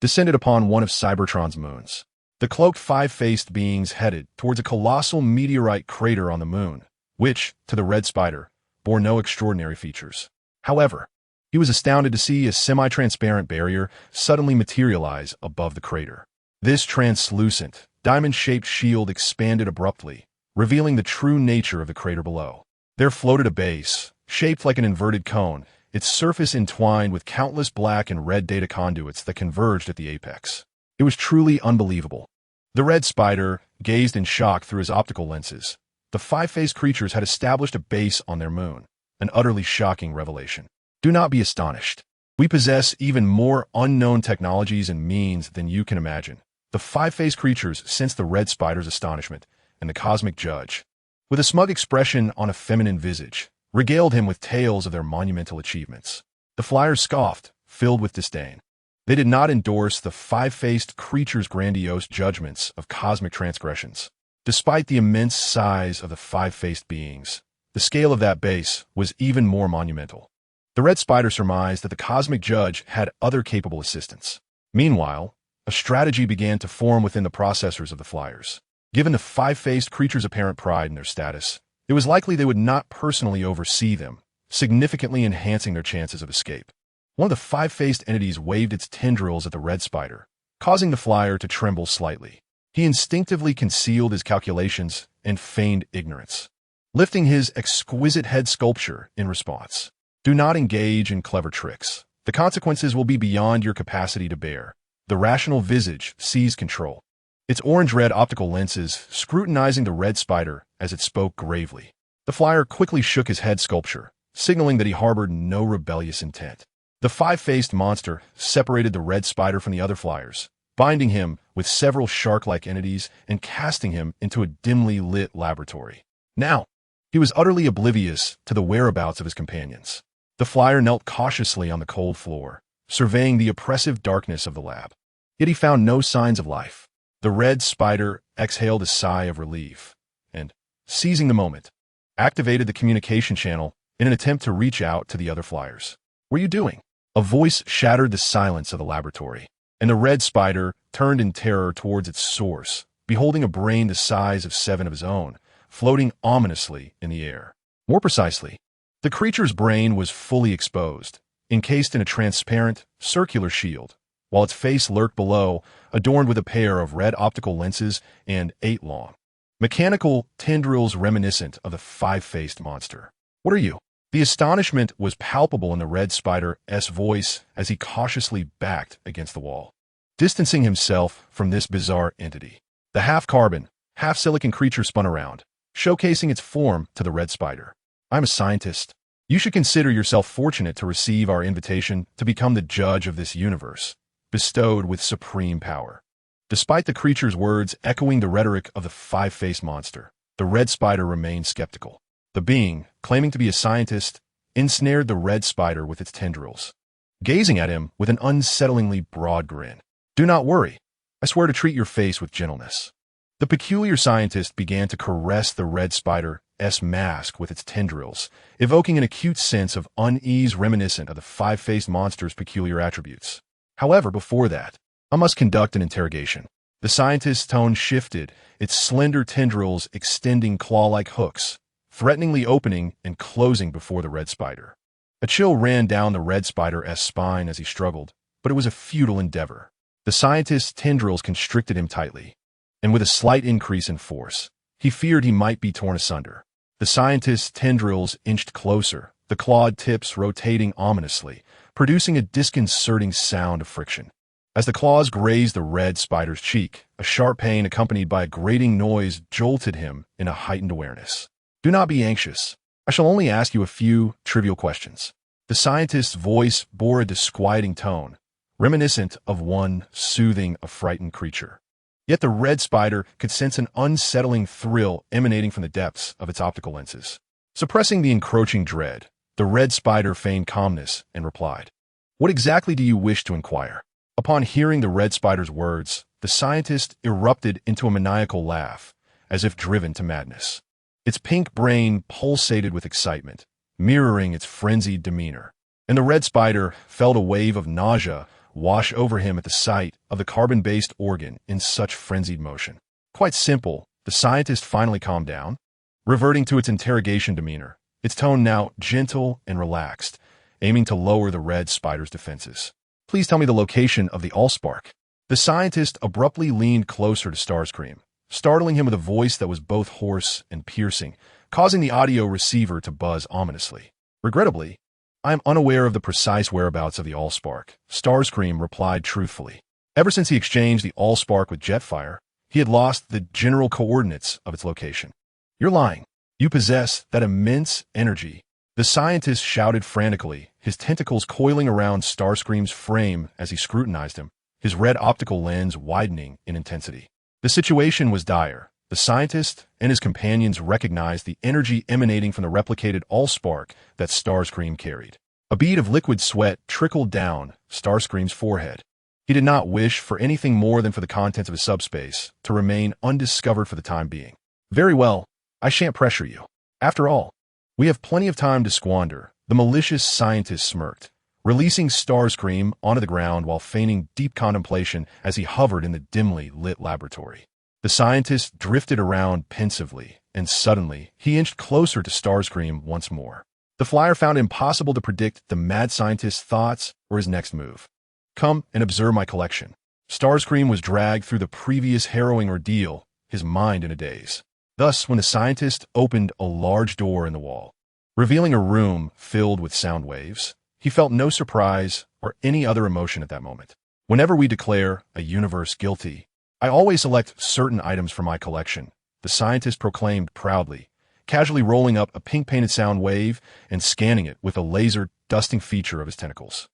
Speaker 1: descended upon one of Cybertron's moons. The cloaked five-faced beings headed towards a colossal meteorite crater on the moon, which, to the Red Spider, bore no extraordinary features. However, he was astounded to see a semi-transparent barrier suddenly materialize above the crater. This translucent, diamond-shaped shield expanded abruptly, revealing the true nature of the crater below. There floated a base, shaped like an inverted cone, its surface entwined with countless black and red data conduits that converged at the apex. It was truly unbelievable. The Red Spider gazed in shock through his optical lenses. The five-faced creatures had established a base on their moon, an utterly shocking revelation. Do not be astonished. We possess even more unknown technologies and means than you can imagine. The five-faced creatures sensed the Red Spider's astonishment, and the cosmic judge, with a smug expression on a feminine visage, regaled him with tales of their monumental achievements. The Flyers scoffed, filled with disdain. They did not endorse the five-faced creature's grandiose judgments of cosmic transgressions. Despite the immense size of the five-faced beings, the scale of that base was even more monumental. The Red Spider surmised that the cosmic judge had other capable assistants. Meanwhile, a strategy began to form within the processors of the Flyers. Given the five-faced creature's apparent pride in their status, it was likely they would not personally oversee them, significantly enhancing their chances of escape. One of the five-faced entities waved its tendrils at the Red Spider, causing the Flyer to tremble slightly. He instinctively concealed his calculations and feigned ignorance, lifting his exquisite head sculpture in response. Do not engage in clever tricks. The consequences will be beyond your capacity to bear. The rational visage seized control, its orange-red optical lenses scrutinizing the Red Spider as it spoke gravely. The Flyer quickly shook his head sculpture, signaling that he harbored no rebellious intent. The five-faced monster separated the Red Spider from the other Flyers, binding him with several shark-like entities and casting him into a dimly lit laboratory. Now, he was utterly oblivious to the whereabouts of his companions. The Flyer knelt cautiously on the cold floor, surveying the oppressive darkness of the lab. Yet he found no signs of life. The Red Spider exhaled a sigh of relief and, seizing the moment, activated the communication channel in an attempt to reach out to the other Flyers. "What are you doing?" A voice shattered the silence of the laboratory, and the Red Spider turned in terror towards its source, beholding a brain the size of 7 of his own, floating ominously in the air. More precisely, the creature's brain was fully exposed, encased in a transparent, circular shield, while its face lurked below, adorned with a pair of red optical lenses and 8 long, mechanical tendrils reminiscent of the five-faced monster. "What are you?" The astonishment was palpable in the Red Spider's voice as he cautiously backed against the wall, distancing himself from this bizarre entity. The half-carbon, half-silicon creature spun around, showcasing its form to the Red Spider. "I'm a scientist. You should consider yourself fortunate to receive our invitation to become the judge of this universe, bestowed with supreme power." Despite the creature's words echoing the rhetoric of the five-faced monster, the Red Spider remained skeptical. The being, claiming to be a scientist, ensnared the Red Spider with its tendrils, gazing at him with an unsettlingly broad grin. "Do not worry. I swear to treat your face with gentleness." The peculiar scientist began to caress the Red Spider's mask with its tendrils, evoking an acute sense of unease reminiscent of the five-faced monster's peculiar attributes. However, before that, I must conduct an interrogation. The scientist's tone shifted, its slender tendrils extending claw-like hooks, threateningly opening and closing before the Red Spider. A chill ran down the Red Spider's spine as he struggled, but it was a futile endeavor. The scientist's tendrils constricted him tightly, and with a slight increase in force, he feared he might be torn asunder. The scientist's tendrils inched closer, the clawed tips rotating ominously, producing a disconcerting sound of friction. As the claws grazed the red spider's cheek, a sharp pain accompanied by a grating noise jolted him in a heightened awareness. "Do not be anxious. I shall only ask you a few trivial questions." The scientist's voice bore a disquieting tone, reminiscent of one soothing a frightened creature. Yet the red spider could sense an unsettling thrill emanating from the depths of its optical lenses. Suppressing the encroaching dread, the red spider feigned calmness and replied, "What exactly do you wish to inquire?" Upon hearing the red spider's words, the scientist erupted into a maniacal laugh, as if driven to madness. Its pink brain pulsated with excitement, mirroring its frenzied demeanor, and the red spider felt a wave of nausea wash over him at the sight of the carbon-based organ in such frenzied motion. Quite simple, the scientist finally calmed down, reverting to its interrogation demeanor, its tone now gentle and relaxed, aiming to lower the red spider's defenses. "Please tell me the location of the Allspark." The scientist abruptly leaned closer to Starscream, startling him with a voice that was both hoarse and piercing, causing the audio receiver to buzz ominously. "Regrettably, I am unaware of the precise whereabouts of the Allspark," Starscream replied truthfully. Ever since he exchanged the Allspark with Jetfire, he had lost the general coordinates of its location. "You're lying. You possess that immense energy," the scientist shouted frantically, his tentacles coiling around Starscream's frame as he scrutinized him, his red optical lens widening in intensity. The situation was dire. The scientist and his companions recognized the energy emanating from the replicated Allspark that Starscream carried. A bead of liquid sweat trickled down Starscream's forehead. He did not wish for anything more than for the contents of his subspace to remain undiscovered for the time being. "Very well, I shan't pressure you. After all, we have plenty of time to squander," the malicious scientist smirked, releasing Starscream onto the ground while feigning deep contemplation as he hovered in the dimly lit laboratory. The scientist drifted around pensively, and suddenly he inched closer to Starscream once more. The flyer found it impossible to predict the mad scientist's thoughts or his next move. "Come and observe my collection." Starscream was dragged through the previous harrowing ordeal, his mind in a daze. Thus, when the scientist opened a large door in the wall, revealing a room filled with sound waves, he felt no surprise or any other emotion at that moment. "Whenever we declare a universe guilty, I always select certain items from my collection," the scientist proclaimed proudly, casually rolling up a pink-painted sound wave and scanning it with a laser dusting feature of his tentacles.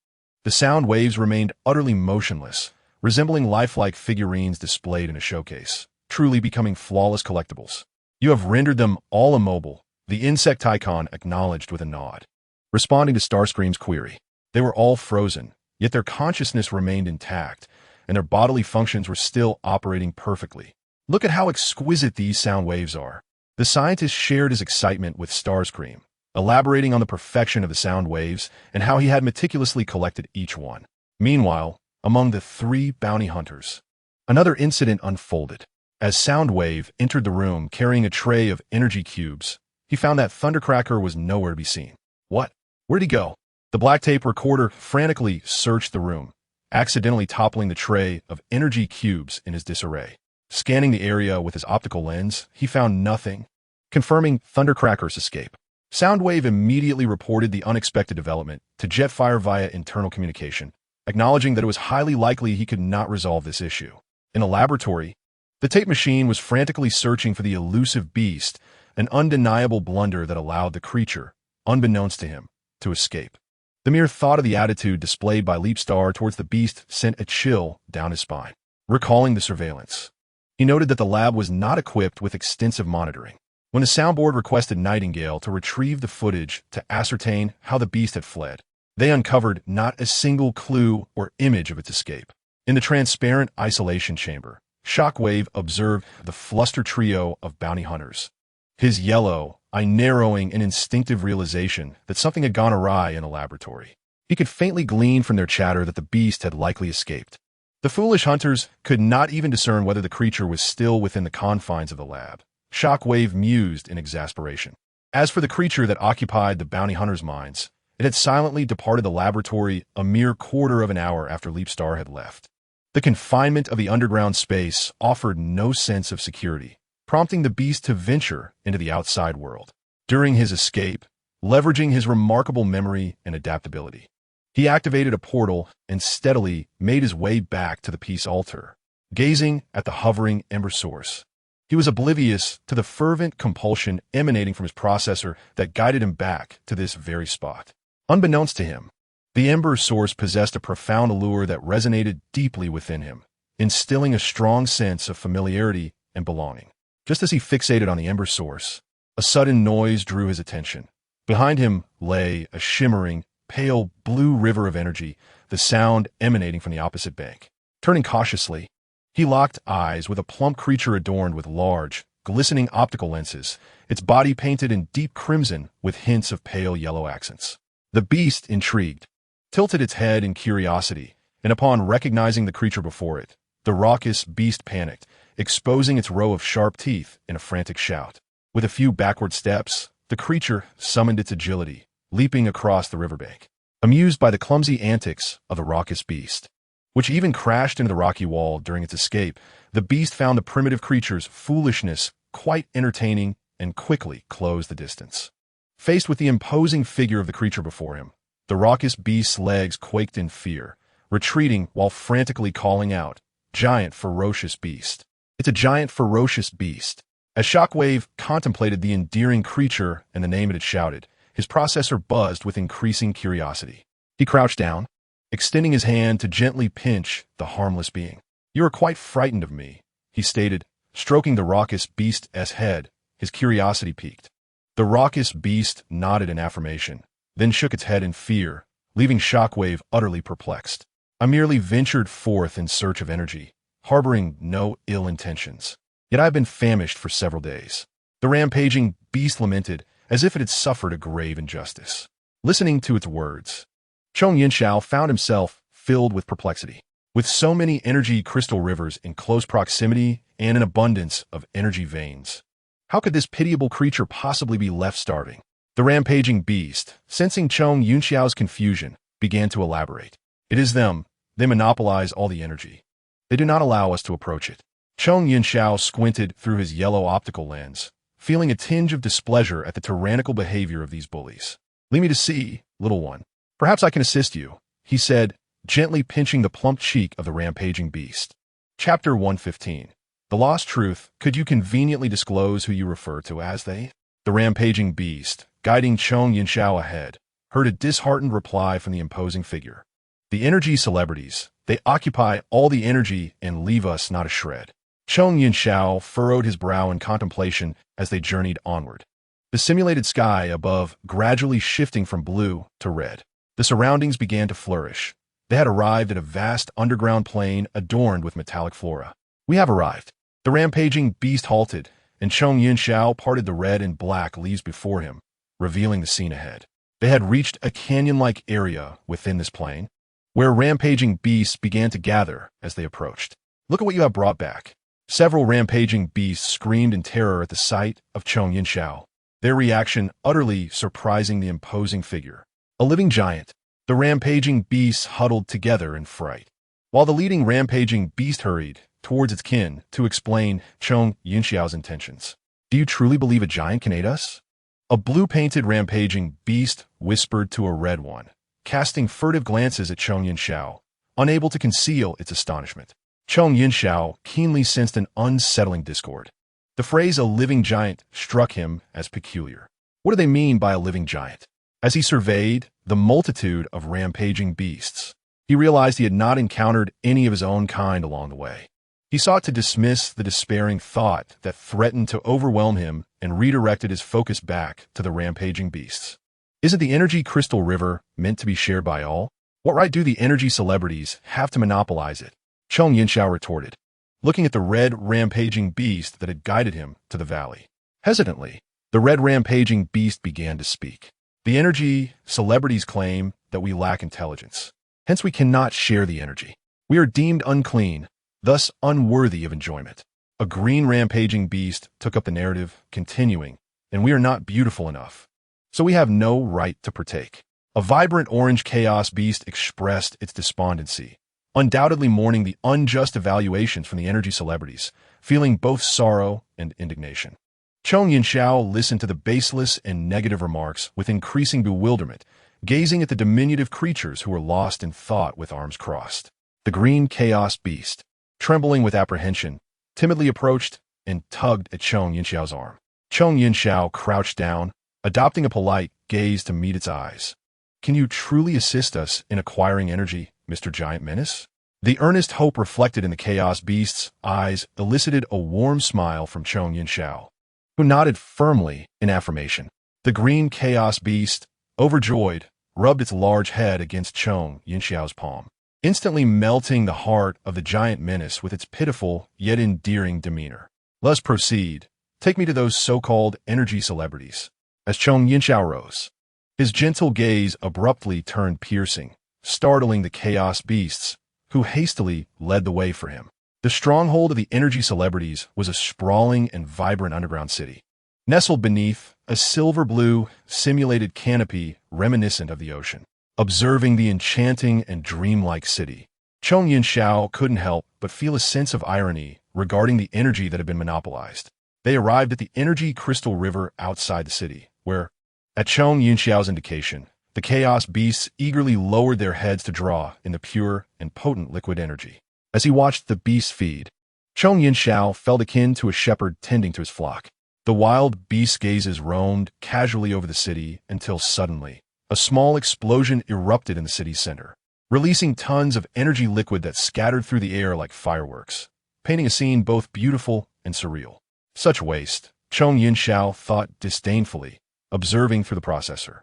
Speaker 1: The sound waves remained utterly motionless, resembling lifelike figurines displayed in a showcase, truly becoming flawless collectibles. "You have rendered them all immobile," the insect icon acknowledged with a nod. Responding to Starscream's query, they were all frozen, yet their consciousness remained intact, and their bodily functions were still operating perfectly. "Look at how exquisite these sound waves are." The scientist shared his excitement with Starscream, elaborating on the perfection of the sound waves and how he had meticulously collected each one. Meanwhile, among the three bounty hunters, another incident unfolded. As Soundwave entered the room carrying a tray of energy cubes, he found that Thundercracker was nowhere to be seen. "What? Where'd he go?" The black tape recorder frantically searched the room, accidentally toppling the tray of energy cubes in his disarray. Scanning the area with his optical lens, he found nothing, confirming Thundercracker's escape. Soundwave immediately reported the unexpected development to Jetfire via internal communication, acknowledging that it was highly likely he could not resolve this issue. In a laboratory, the tape machine was frantically searching for the elusive beast, an undeniable blunder that allowed the creature, unbeknownst to him, to escape. The mere thought of the attitude displayed by Leapstar towards the beast sent a chill down his spine. Recalling the surveillance, he noted that the lab was not equipped with extensive monitoring. When the soundboard requested Nightingale to retrieve the footage to ascertain how the beast had fled, they uncovered not a single clue or image of its escape. In the transparent isolation chamber, Shockwave observed the flustered trio of bounty hunters. His yellow, eye-narrowing, and instinctive realization that something had gone awry in the laboratory. He could faintly glean from their chatter that the beast had likely escaped. The foolish hunters could not even discern whether the creature was still within the confines of the lab. Shockwave mused in exasperation. As for the creature that occupied the bounty hunters' minds, it had silently departed the laboratory a mere quarter of an hour after Leapstar had left. The confinement of the underground space offered no sense of security, prompting the beast to venture into the outside world. During his escape, leveraging his remarkable memory and adaptability, he activated a portal and steadily made his way back to the peace altar, gazing at the hovering ember source. He was oblivious to the fervent compulsion emanating from his processor that guided him back to this very spot. Unbeknownst to him, the ember source possessed a profound allure that resonated deeply within him, instilling a strong sense of familiarity and belonging. Just as he fixated on the ember source, a sudden noise drew his attention. Behind him lay a shimmering, pale blue river of energy, the sound emanating from the opposite bank. Turning cautiously, he locked eyes with a plump creature adorned with large, glistening optical lenses, its body painted in deep crimson with hints of pale yellow accents. The beast, intrigued, tilted its head in curiosity, and upon recognizing the creature before it, the raucous beast panicked, exposing its row of sharp teeth in a frantic shout. With a few backward steps, the creature summoned its agility, leaping across the riverbank. Amused by the clumsy antics of the raucous beast, which even crashed into the rocky wall during its escape, the beast found the primitive creature's foolishness quite entertaining and quickly closed the distance. Faced with the imposing figure of the creature before him, the raucous beast's legs quaked in fear, retreating while frantically calling out, "Giant, ferocious beast. It's a giant, ferocious beast." As Shockwave contemplated the endearing creature and the name it had shouted, his processor buzzed with increasing curiosity. He crouched down, extending his hand to gently pinch the harmless being. "You are quite frightened of me," he stated, stroking the raucous beast's head, his curiosity piqued. The raucous beast nodded in affirmation, then shook its head in fear, leaving Shockwave utterly perplexed. "I merely ventured forth in search of energy, harboring no ill intentions. Yet I have been famished for several days." The rampaging beast lamented, as if it had suffered a grave injustice. Listening to its words, Chong Yinxiao found himself filled with perplexity. With so many energy crystal rivers in close proximity and an abundance of energy veins, how could this pitiable creature possibly be left starving? The rampaging beast, sensing Chong Yunxiao's confusion, began to elaborate. "It is them. They monopolize all the energy. They do not allow us to approach it." Chong Yunxiao squinted through his yellow optical lens, feeling a tinge of displeasure at the tyrannical behavior of these bullies. "Leave me to see, little one. Perhaps I can assist you," he said, gently pinching the plump cheek of the rampaging beast. Chapter 115. The Lost Truth. Could you conveniently disclose who you refer to as they? The rampaging beast, guiding Chong Yinxiao ahead, heard a disheartened reply from the imposing figure. "The energy celebrities. They occupy all the energy and leave us not a shred." Chong Yinxiao furrowed his brow in contemplation as they journeyed onward. The simulated sky above gradually shifting from blue to red. The surroundings began to flourish. They had arrived at a vast underground plain adorned with metallic flora. "We have arrived." The rampaging beast halted, and Chong Yinxiao parted the red and black leaves before him, revealing the scene ahead. They had reached a canyon-like area within this plain, where rampaging beasts began to gather as they approached. "Look at what you have brought back." Several rampaging beasts screamed in terror at the sight of Chong Yinxiao, their reaction utterly surprising the imposing figure. A living giant. The rampaging beasts huddled together in fright, while the leading rampaging beast hurried towards its kin to explain Chong Yinxiao's intentions. "Do you truly believe a giant can aid us?" A blue-painted rampaging beast whispered to a red one, casting furtive glances at Chong Yinxiao, unable to conceal its astonishment. Chong Yinxiao keenly sensed an unsettling discord. The phrase "a living giant" struck him as peculiar. What do they mean by a living giant? As he surveyed the multitude of rampaging beasts, he realized he had not encountered any of his own kind along the way. He sought to dismiss the despairing thought that threatened to overwhelm him and redirected his focus back to the rampaging beasts. Isn't the energy crystal river meant to be shared by all? What right do the energy celebrities have to monopolize it? Chong Yinxiao retorted, looking at the red rampaging beast that had guided him to the valley. Hesitantly, the red rampaging beast began to speak. "The energy celebrities claim that we lack intelligence. Hence we cannot share the energy. We are deemed unclean, thus unworthy of enjoyment." A green rampaging beast took up the narrative, continuing, "And we are not beautiful enough, so we have no right to partake." A vibrant orange chaos beast expressed its despondency, undoubtedly mourning the unjust evaluations from the energy celebrities, feeling both sorrow and indignation. Chong Yunxiao listened to the baseless and negative remarks with increasing bewilderment, gazing at the diminutive creatures who were lost in thought with arms crossed. The green chaos beast, trembling with apprehension, timidly approached and tugged at Chong Yunxiao's arm. Chong Yunxiao crouched down, adopting a polite gaze to meet its eyes. "Can you truly assist us in acquiring energy, Mr. Giant Menace?" The earnest hope reflected in the chaos beast's eyes elicited a warm smile from Chong Yunxiao, who nodded firmly in affirmation. The green chaos beast, overjoyed, rubbed its large head against Chong Yunxiao's palm, instantly melting the heart of the giant menace with its pitiful yet endearing demeanor. "Let's proceed. Take me to those so-called energy celebrities." As Chong Yunxiao rose, his gentle gaze abruptly turned piercing, startling the chaos beasts, who hastily led the way for him. The stronghold of the energy celebrities was a sprawling and vibrant underground city, nestled beneath a silver-blue, simulated canopy reminiscent of the ocean. Observing the enchanting and dreamlike city, Chong Yunxiao couldn't help but feel a sense of irony regarding the energy that had been monopolized. They arrived at the energy crystal river outside the city, where, at Chong Yunxiao's indication, the chaos beasts eagerly lowered their heads to draw in the pure and potent liquid energy. As he watched the beasts feed, Chong Yunxiao felt akin to a shepherd tending to his flock. The wild beast gazes roamed casually over the city until suddenly, a small explosion erupted in the city's center, releasing tons of energy liquid that scattered through the air like fireworks, painting a scene both beautiful and surreal. Such waste, Chong Yunxiao thought disdainfully, observing through the processor.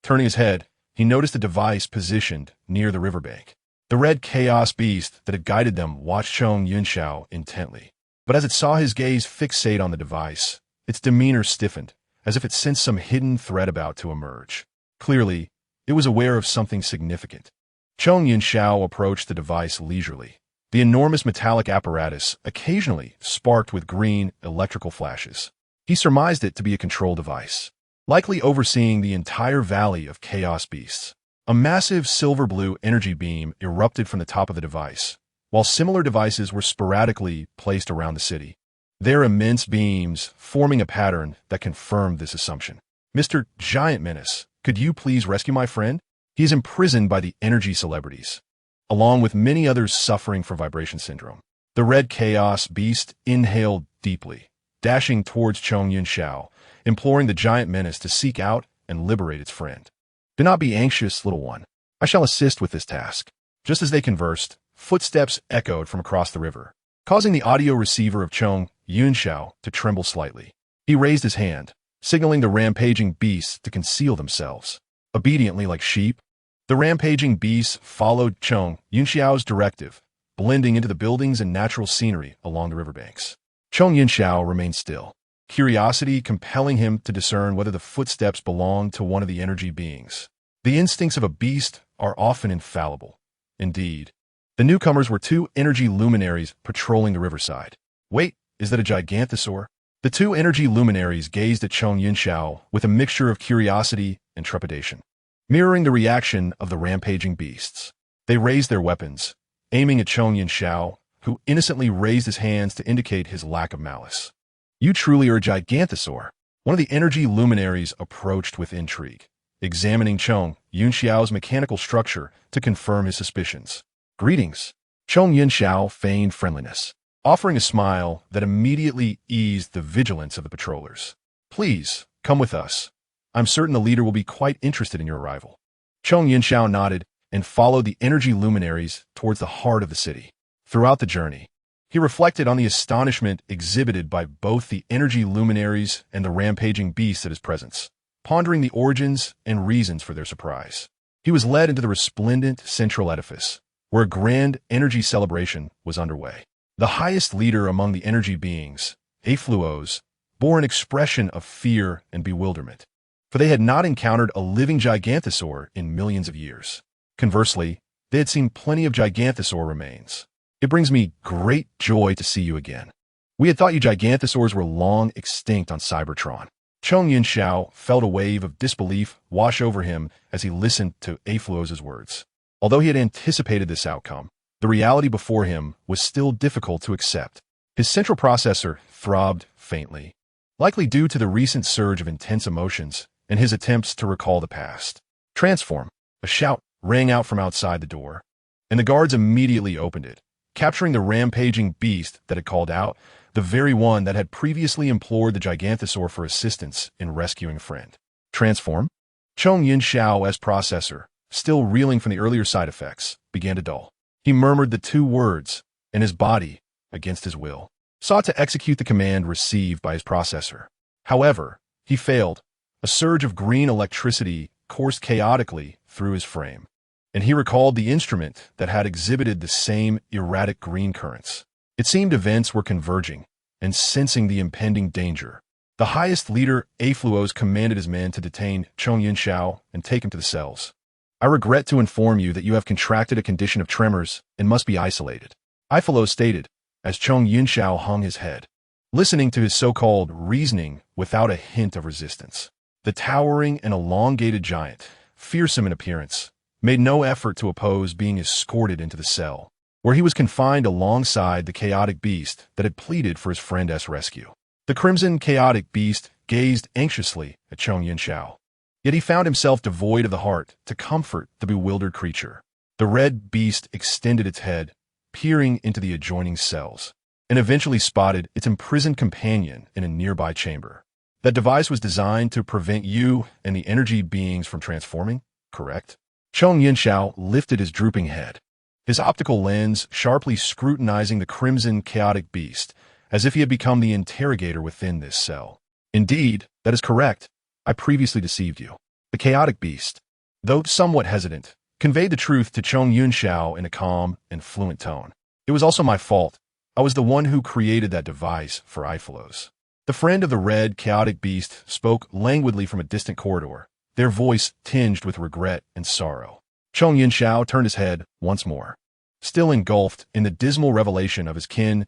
Speaker 1: Turning his head, he noticed a device positioned near the riverbank. The red chaos beast that had guided them watched Chong Yunxiao intently. But as it saw his gaze fixate on the device, its demeanor stiffened, as if it sensed some hidden threat about to emerge. Clearly, it was aware of something significant. Chong Yunxiao approached the device leisurely. The enormous metallic apparatus occasionally sparked with green electrical flashes. He surmised it to be a control device, likely overseeing the entire valley of chaos beasts. A massive silver-blue energy beam erupted from the top of the device, while similar devices were sporadically placed around the city, their immense beams forming a pattern that confirmed this assumption. "Mr. Giant Menace, could you please rescue my friend? He is imprisoned by the energy celebrities," along with many others suffering from vibration syndrome. The red chaos beast inhaled deeply, dashing towards Chong Yunxiao, imploring the giant menace to seek out and liberate its friend. "Do not be anxious, little one. I shall assist with this task." Just as they conversed, footsteps echoed from across the river, causing the audio receiver of Chong Yunxiao to tremble slightly. He raised his hand, signaling the rampaging beasts to conceal themselves. Obediently like sheep, the rampaging beasts followed Chong Yunxiao's directive, blending into the buildings and natural scenery along the riverbanks. Chong Yunxiao remained still, curiosity compelling him to discern whether the footsteps belonged to one of the energy beings. The instincts of a beast are often infallible. Indeed, the newcomers were two energy luminaries patrolling the riverside. "Wait, is that a gigantosaur?" The two energy luminaries gazed at Chong Yunxiao with a mixture of curiosity and trepidation, mirroring the reaction of the rampaging beasts. They raised their weapons, aiming at Chong Yunxiao, who innocently raised his hands to indicate his lack of malice. "You truly are a gigantosaur." One of the energy luminaries approached with intrigue, examining Chong Yunxiao's mechanical structure to confirm his suspicions. "Greetings." Chong Yunxiao feigned friendliness, offering a smile that immediately eased the vigilance of the patrollers. "Please, come with us. I'm certain the leader will be quite interested in your arrival." Chong Yunxiao nodded and followed the energy luminaries towards the heart of the city. Throughout the journey, he reflected on the astonishment exhibited by both the energy luminaries and the rampaging beasts at his presence, pondering the origins and reasons for their surprise. He was led into the resplendent central edifice, where a grand energy celebration was underway. The highest leader among the energy beings, Afluos, bore an expression of fear and bewilderment, for they had not encountered a living gigantosaur in millions of years. Conversely, they had seen plenty of gigantosaur remains. "It brings me great joy to see you again. We had thought you gigantosaurs were long extinct on Cybertron." Chong Yunxiao felt a wave of disbelief wash over him as he listened to Afluos' words. Although he had anticipated this outcome, the reality before him was still difficult to accept. His central processor throbbed faintly, likely due to the recent surge of intense emotions and his attempts to recall the past. Transform! A shout rang out from outside the door, and the guards immediately opened it, capturing the rampaging beast that had called out, the very one that had previously implored the Gigantosaur for assistance in rescuing a friend. Transform? Chong Yin-Xiao as processor, still reeling from the earlier side effects, began to dull. He murmured the two words, and his body, against his will, sought to execute the command received by his processor. However, he failed. A surge of green electricity coursed chaotically through his frame, and he recalled the instrument that had exhibited the same erratic green currents. It seemed events were converging, and sensing the impending danger, the highest leader, Afluos, commanded his men to detain Chong Yin-Xiao and take him to the cells. I regret to inform you that you have contracted a condition of tremors and must be isolated, Afluos stated, as Chong Yin-Xiao hung his head, listening to his so-called reasoning without a hint of resistance. The towering and elongated giant, fearsome in appearance, made no effort to oppose being escorted into the cell, where he was confined alongside the chaotic beast that had pleaded for his friend's rescue. The crimson chaotic beast gazed anxiously at Chong Yin-Xiao, yet he found himself devoid of the heart to comfort the bewildered creature. The red beast extended its head, peering into the adjoining cells, and eventually spotted its imprisoned companion in a nearby chamber. That device was designed to prevent you and the energy beings from transforming, correct? Chong Yin-Xiao lifted his drooping head, his optical lens sharply scrutinizing the crimson chaotic beast, as if he had become the interrogator within this cell. Indeed, that is correct. I previously deceived you. The chaotic beast, though somewhat hesitant, conveyed the truth to Chong Yin-Xiao in a calm and fluent tone. It was also my fault. I was the one who created that device for Afluos. The friend of the red chaotic beast spoke languidly from a distant corridor, their voice tinged with regret and sorrow. Chong Yin-Xiao turned his head once more, still engulfed in the dismal revelation of his kin's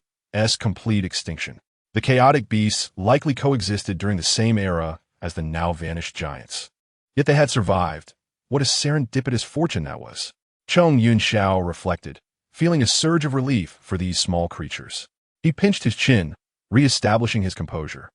Speaker 1: complete extinction. The chaotic beasts likely coexisted during the same era as the now-vanished giants. Yet they had survived. What a serendipitous fortune that was. Chong Yin-Xiao reflected, feeling a surge of relief for these small creatures. He pinched his chin, re-establishing his composure,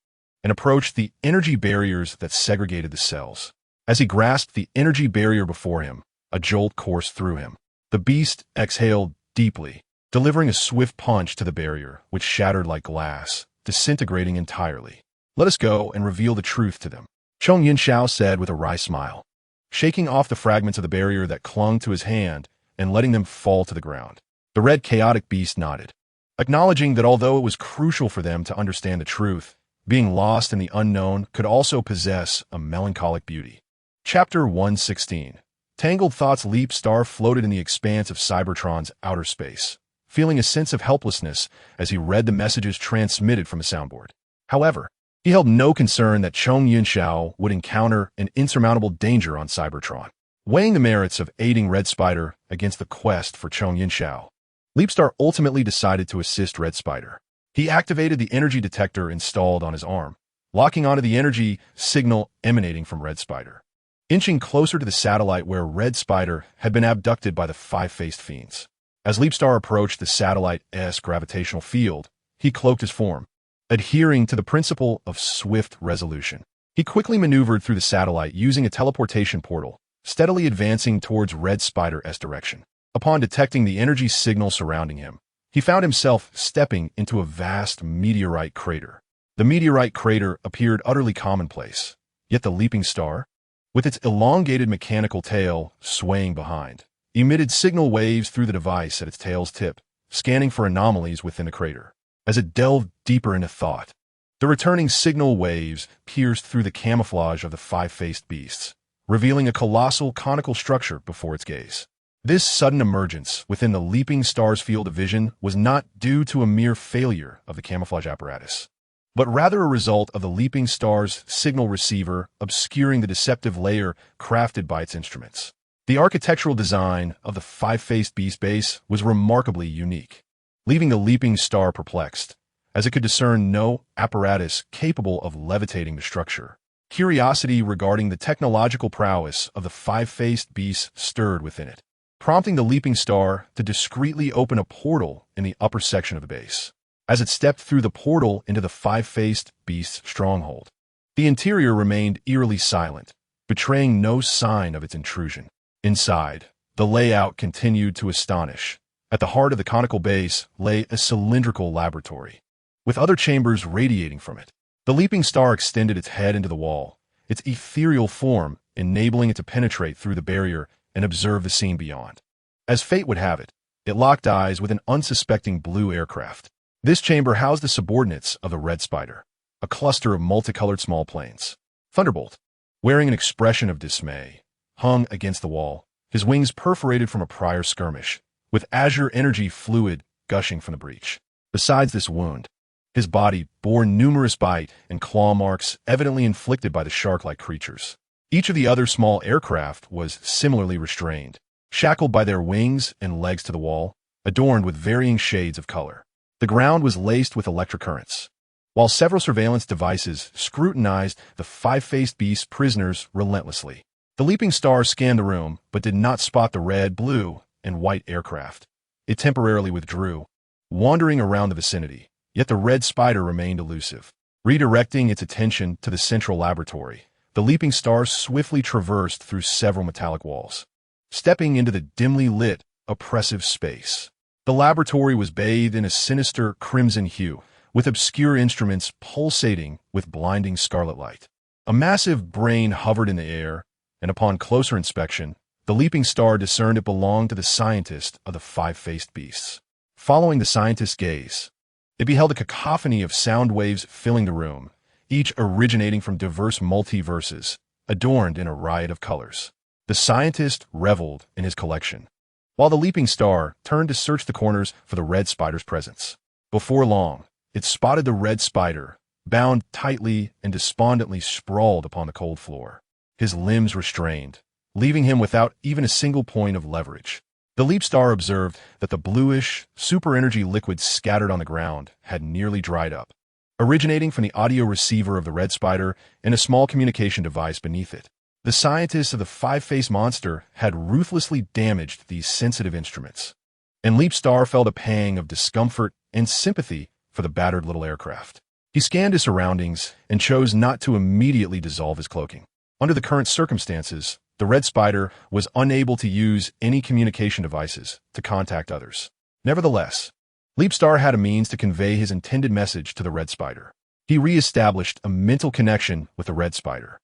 Speaker 1: and approached the energy barriers that segregated the cells. As he grasped the energy barrier before him, a jolt coursed through him. The beast exhaled deeply, delivering a swift punch to the barrier, which shattered like glass, disintegrating entirely. Let us go and reveal the truth to them, Chong Yin-Xiao said with a wry smile, shaking off the fragments of the barrier that clung to his hand and letting them fall to the ground. The red chaotic beast nodded, acknowledging that although it was crucial for them to understand the truth, being lost in the unknown could also possess a melancholic beauty. Chapter 116. Tangled thoughts. Leapstar floated in the expanse of Cybertron's outer space, feeling a sense of helplessness as he read the messages transmitted from a soundboard. However, he held no concern that Chong Yin-Xiao would encounter an insurmountable danger on Cybertron. Weighing the merits of aiding Red Spider against the quest for Chong Yin-Xiao, Leapstar ultimately decided to assist Red Spider. He activated the energy detector installed on his arm, locking onto the energy signal emanating from Red Spider. Inching closer to the satellite where Red Spider had been abducted by the five-faced fiends. As Leapstar approached the satellite's gravitational field, he cloaked his form, adhering to the principle of swift resolution. He quickly maneuvered through the satellite using a teleportation portal, steadily advancing towards Red Spider's direction. Upon detecting the energy signal surrounding him, he found himself stepping into a vast meteorite crater. The meteorite crater appeared utterly commonplace, yet the leaping star, with its elongated mechanical tail swaying behind, emitted signal waves through the device at its tail's tip, scanning for anomalies within the crater. As it delved deeper into thought, the returning signal waves pierced through the camouflage of the five-faced beasts, revealing a colossal conical structure before its gaze. This sudden emergence within the leaping star's field of vision was not due to a mere failure of the camouflage apparatus, but rather a result of the leaping star's signal receiver obscuring the deceptive layer crafted by its instruments. The architectural design of the five-faced beast base was remarkably unique, leaving the leaping star perplexed, as it could discern no apparatus capable of levitating the structure. Curiosity regarding the technological prowess of the five-faced beast stirred within it. prompting the leaping star to discreetly open a portal in the upper section of the base. As it stepped through the portal into the five-faced beast's stronghold, the interior remained eerily silent, betraying no sign of its intrusion. Inside, the layout continued to astonish. At the heart of the conical base lay a cylindrical laboratory, with other chambers radiating from it. The leaping star extended its head into the wall, its ethereal form enabling it to penetrate through the barrier and observe the scene beyond. As fate would have it, it locked eyes with an unsuspecting blue aircraft. This chamber housed the subordinates of the Red Spider, a cluster of multicolored small planes. Thunderbolt, wearing an expression of dismay, hung against the wall, his wings perforated from a prior skirmish, with azure energy fluid gushing from the breach. Besides this wound, his body bore numerous bite and claw marks evidently inflicted by the shark-like creatures. Each of the other small aircraft was similarly restrained, shackled by their wings and legs to the wall, adorned with varying shades of color. The ground was laced with electric currents, while several surveillance devices scrutinized the five-faced beast's prisoners relentlessly. The leaping star scanned the room, but did not spot the red, blue, and white aircraft. It temporarily withdrew, wandering around the vicinity, yet the Red Spider remained elusive. Redirecting its attention to the central laboratory, the leaping star swiftly traversed through several metallic walls, stepping into the dimly lit, oppressive space. The laboratory was bathed in a sinister crimson hue, with obscure instruments pulsating with blinding scarlet light. A massive brain hovered in the air, and upon closer inspection, the leaping star discerned it belonged to the scientist of the five-faced beasts. Following the scientist's gaze, it beheld a cacophony of sound waves filling the room, each originating from diverse multiverses, adorned in a riot of colors. The scientist reveled in his collection, while the leaping star turned to search the corners for the Red Spider's presence. Before long, it spotted the Red Spider, bound tightly and despondently sprawled upon the cold floor, his limbs restrained, leaving him without even a single point of leverage. The leap star observed that the bluish, super-energy liquid scattered on the ground had nearly dried up, originating from the audio receiver of the Red Spider and a small communication device beneath it. The scientists of the five-faced monster had ruthlessly damaged these sensitive instruments, and Leap Star felt a pang of discomfort and sympathy for the battered little aircraft. He scanned his surroundings and chose not to immediately dissolve his cloaking. Under the current circumstances, the Red Spider was unable to use any communication devices to contact others. Nevertheless, Leap Star had a means to convey his intended message to the Red Spider. He re-established a mental connection with the Red Spider,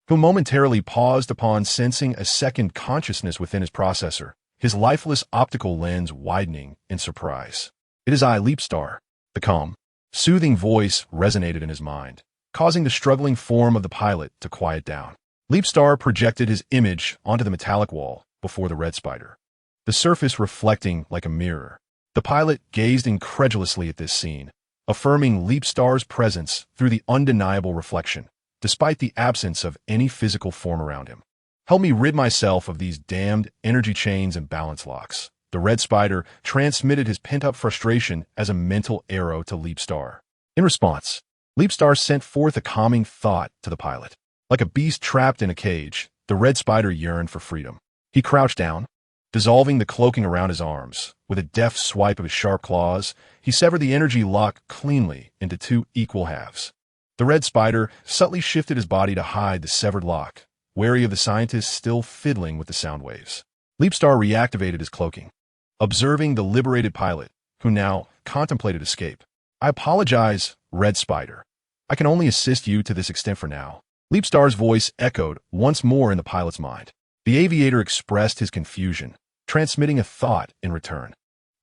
Speaker 1: who momentarily paused upon sensing a second consciousness within his processor, his lifeless optical lens widening in surprise. "It is I, Leap Star." The calm, soothing voice resonated in his mind, causing the struggling form of the pilot to quiet down. Leap Star projected his image onto the metallic wall before the Red Spider, the surface reflecting like a mirror. The pilot gazed incredulously at this scene, affirming Leap Star's presence through the undeniable reflection, despite the absence of any physical form around him. "Help me rid myself of these damned energy chains and balance locks." The Red Spider transmitted his pent-up frustration as a mental arrow to Leap Star. In response, Leap Star sent forth a calming thought to the pilot. Like a beast trapped in a cage, the Red Spider yearned for freedom. He crouched down, dissolving the cloaking around his arms. With a deft swipe of his sharp claws, he severed the energy lock cleanly into two equal halves. The Red Spider subtly shifted his body to hide the severed lock, wary of the scientist still fiddling with the sound waves. Leap Star reactivated his cloaking, observing the liberated pilot, who now contemplated escape. "I apologize, Red Spider. I can only assist you to this extent for now." Leap Star's voice echoed once more in the pilot's mind. The aviator expressed his confusion, transmitting a thought in return.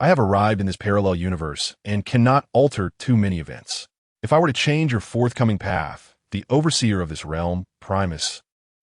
Speaker 1: "I have arrived in this parallel universe and cannot alter too many events. If I were to change your forthcoming path, the overseer of this realm, Primus,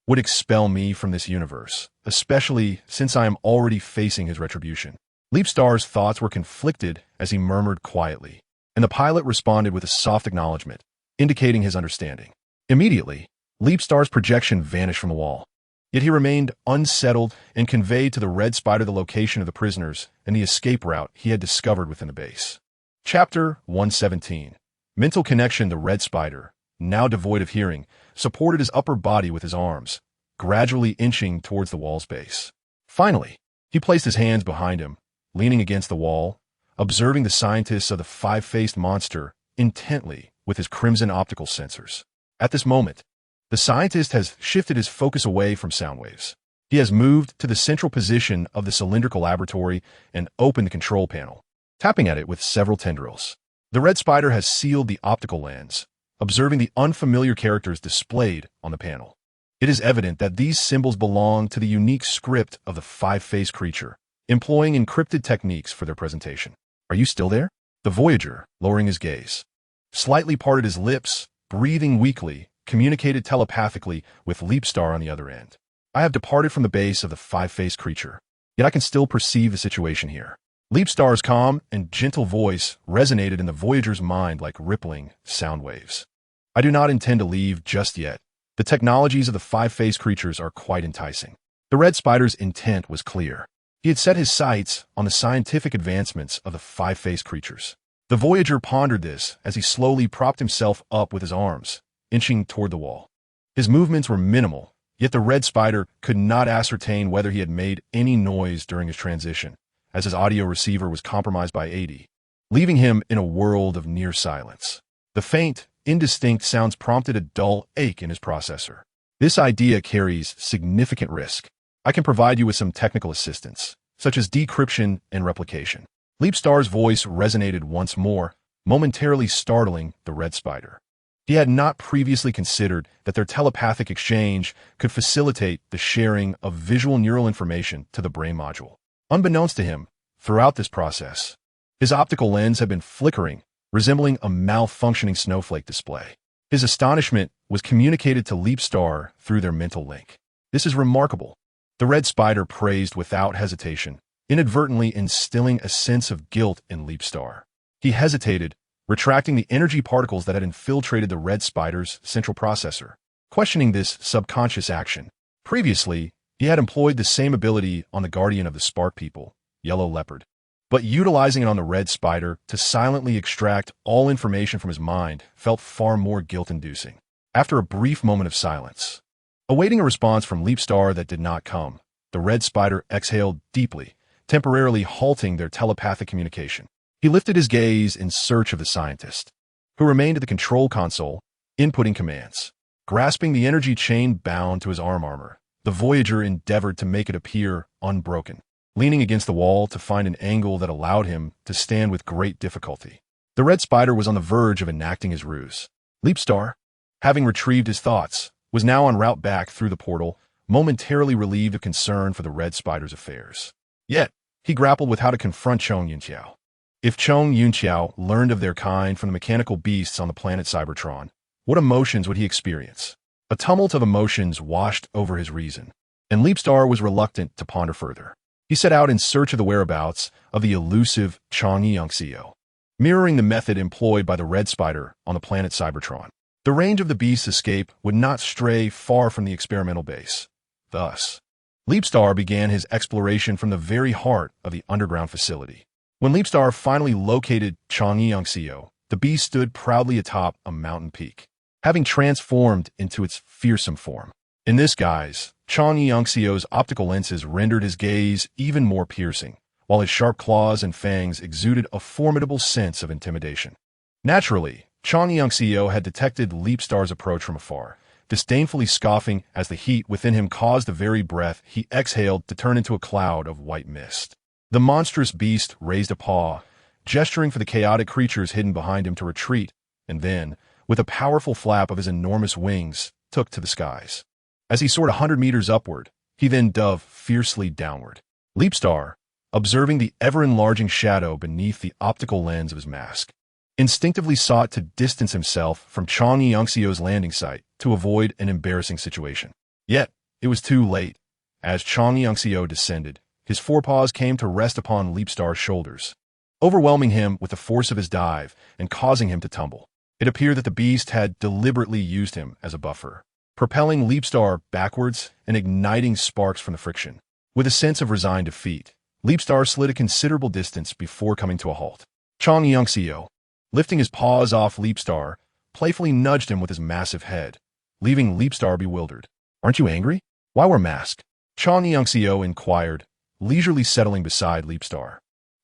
Speaker 1: would expel me from this universe, especially since I am already facing his retribution." Leap Star's thoughts were conflicted as he murmured quietly, and the pilot responded with a soft acknowledgement, indicating his understanding. Immediately, Leap Star's projection vanished from the wall, yet he remained unsettled and conveyed to the Red Spider the location of the prisoners and the escape route he had discovered within the base. Chapter 117. Mental connection. The Red Spider, now devoid of hearing, supported his upper body with his arms, gradually inching towards the wall's base. Finally, He placed his hands behind him, leaning against the wall, observing the scientists of the five-faced monster intently with his crimson optical sensors. At this moment, the scientist has shifted his focus away from sound waves. He has moved to the central position of the cylindrical laboratory and opened the control panel, tapping at it with several tendrils. The red spider has sealed the optical lens, observing the unfamiliar characters displayed on the panel. It is evident that these symbols belong to the unique script of the five-faced creature, employing encrypted techniques for their presentation. Are you still there? The Voyager, lowering his gaze, slightly parted his lips, breathing weakly, communicated telepathically with Leapstar on the other end. I have departed from the base of the five-faced creature, yet I can still perceive the situation here. Leapstar's calm and gentle voice resonated in the Voyager's mind like rippling sound waves. I do not intend to leave just yet. The technologies of the five-faced creatures are quite enticing. The red spider's intent was clear. He had set his sights on the scientific advancements of the five-faced creatures. The Voyager pondered this as he slowly propped himself up with his arms, inching toward the wall. His movements were minimal, yet the red spider could not ascertain whether he had made any noise during his transition, as his audio receiver was compromised by 80, leaving him in a world of near silence. The faint, indistinct sounds prompted a dull ache in his processor. This idea carries significant risk. I can provide you with some technical assistance, such as decryption and replication. Leapstar's voice resonated once more, momentarily startling the red spider. He had not previously considered that their telepathic exchange could facilitate the sharing of visual neural information to the brain module. Unbeknownst to him, throughout this process, his optical lens had been flickering, resembling a malfunctioning snowflake display. His astonishment was communicated to Leapstar through their mental link. This is remarkable. The red spider praised without hesitation, inadvertently instilling a sense of guilt in Leapstar. He hesitated, retracting the energy particles that had infiltrated the red spider's central processor, questioning this subconscious action. Previously, he had employed the same ability on the guardian of the Spark People, Yellow Leopard, but utilizing it on the red spider to silently extract all information from his mind felt far more guilt-inducing. After a brief moment of silence, awaiting a response from Leapstar that did not come, the red spider exhaled deeply, temporarily halting their telepathic communication. He lifted his gaze in search of the scientist, who remained at the control console, inputting commands. Grasping the energy chain bound to his arm armor, the Voyager endeavored to make it appear unbroken, leaning against the wall to find an angle that allowed him to stand with great difficulty. The red spider was on the verge of enacting his ruse. Leapstar, having retrieved his thoughts, was now en route back through the portal, momentarily relieved of concern for the red spider's affairs. Yet, he grappled with how to confront Chong Yunqiao. If Chong Yunqiao learned of their kind from the mechanical beasts on the planet Cybertron, what emotions would he experience? A tumult of emotions washed over his reason, and Leapstar was reluctant to ponder further. He set out in search of the whereabouts of the elusive Chong Yunqiao, mirroring the method employed by the red spider on the planet Cybertron. The range of the beast's escape would not stray far from the experimental base. Thus, Leapstar began his exploration from the very heart of the underground facility. When Leapstar finally located Chong Yunqiao, the beast stood proudly atop a mountain peak, having transformed into its fearsome form. In this guise, Chong Yunqiao's optical lenses rendered his gaze even more piercing, while his sharp claws and fangs exuded a formidable sense of intimidation. Naturally, Chong Yunqiao had detected Leapstar's approach from afar, disdainfully scoffing as the heat within him caused the very breath he exhaled to turn into a cloud of white mist. The monstrous beast raised a paw, gesturing for the chaotic creatures hidden behind him to retreat, and then, with a powerful flap of his enormous wings, took to the skies. As he soared 100 meters upward, he then dove fiercely downward. Leapstar, observing the ever-enlarging shadow beneath the optical lens of his mask, instinctively sought to distance himself from Chong Yunqiao's landing site to avoid an embarrassing situation. Yet, it was too late. As Chong Yunqiao descended, his forepaws came to rest upon Leapstar's shoulders, overwhelming him with the force of his dive and causing him to tumble. It appeared that the beast had deliberately used him as a buffer, propelling Leapstar backwards and igniting sparks from the friction. With a sense of resigned defeat, Leapstar slid a considerable distance before coming to a halt. Chong Yunqiao, lifting his paws off Leapstar, playfully nudged him with his massive head, leaving Leapstar bewildered. "Aren't you angry? Why wear mask?" Chong Yunqiao inquired, leisurely settling beside Leapstar.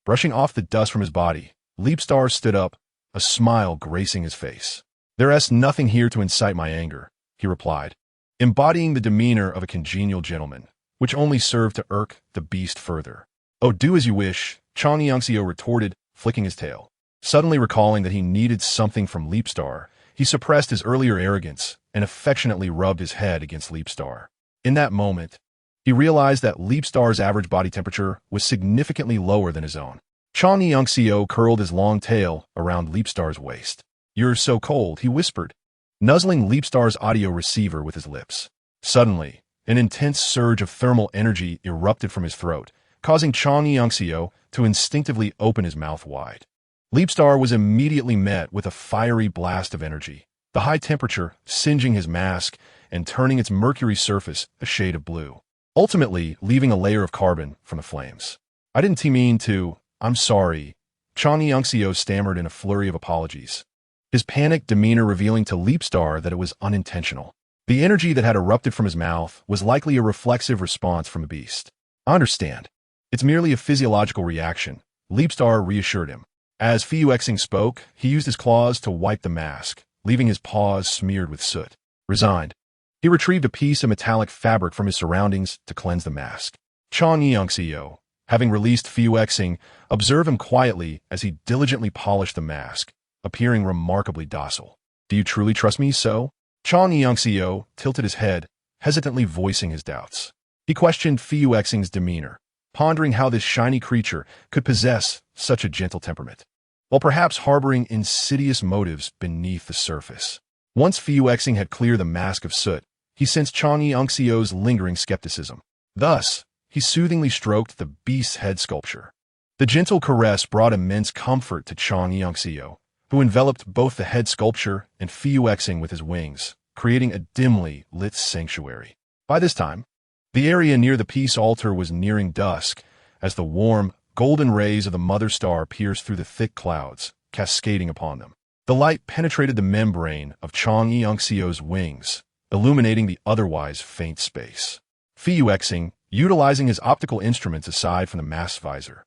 Speaker 1: Brushing off the dust from his body, Leapstar stood up, a smile gracing his face. "There's nothing here to incite my anger," he replied, embodying the demeanor of a congenial gentleman, which only served to irk the beast further. "Oh, do as you wish," Chang Yangxiu retorted, flicking his tail. Suddenly recalling that he needed something from Leapstar, he suppressed his earlier arrogance and affectionately rubbed his head against Leapstar. In that moment, he realized that Leapstar's average body temperature was significantly lower than his own. Chang Yangxiu curled his long tail around Leapstar's waist. "You're so cold," he whispered, nuzzling Leapstar's audio receiver with his lips. Suddenly, an intense surge of thermal energy erupted from his throat, causing Chang Yangxiu to instinctively open his mouth wide. Leapstar was immediately met with a fiery blast of energy, the high temperature singeing his mask and turning its mercury surface a shade of blue, ultimately leaving a layer of carbon from the flames. "I didn't mean to. I'm sorry," Chang Yangxiu stammered in a flurry of apologies, his panicked demeanor revealing to Leapstar that it was unintentional. The energy that had erupted from his mouth was likely a reflexive response from a beast. "I understand. It's merely a physiological reaction," Leapstar reassured him. As Fu Xing spoke, he used his claws to wipe the mask, leaving his paws smeared with soot. Resigned, he retrieved a piece of metallic fabric from his surroundings to cleanse the mask. Chang Yangxiu, having released Fu Xing, observed him quietly as he diligently polished the mask, appearing remarkably docile. "Do you truly trust me so?" Chang Yangxiu tilted his head, hesitantly voicing his doubts. He questioned Fu Xing's demeanor, pondering how this shiny creature could possess such a gentle temperament, while perhaps harboring insidious motives beneath the surface. Once Fu Xing had cleared the mask of soot, he sensed Chang Yangxiu's lingering skepticism. Thus, he soothingly stroked the beast's head sculpture. The gentle caress brought immense comfort to Chang Yangxiu, who enveloped both the head sculpture and Fu Xing with his wings, creating a dimly lit sanctuary. By this time, the area near the peace altar was nearing dusk, as the warm, golden rays of the mother star pierced through the thick clouds, cascading upon them. The light penetrated the membrane of Chang Yangxiu's wings, illuminating the otherwise faint space. Fu Xing, utilizing his optical instruments aside from the mask's visor,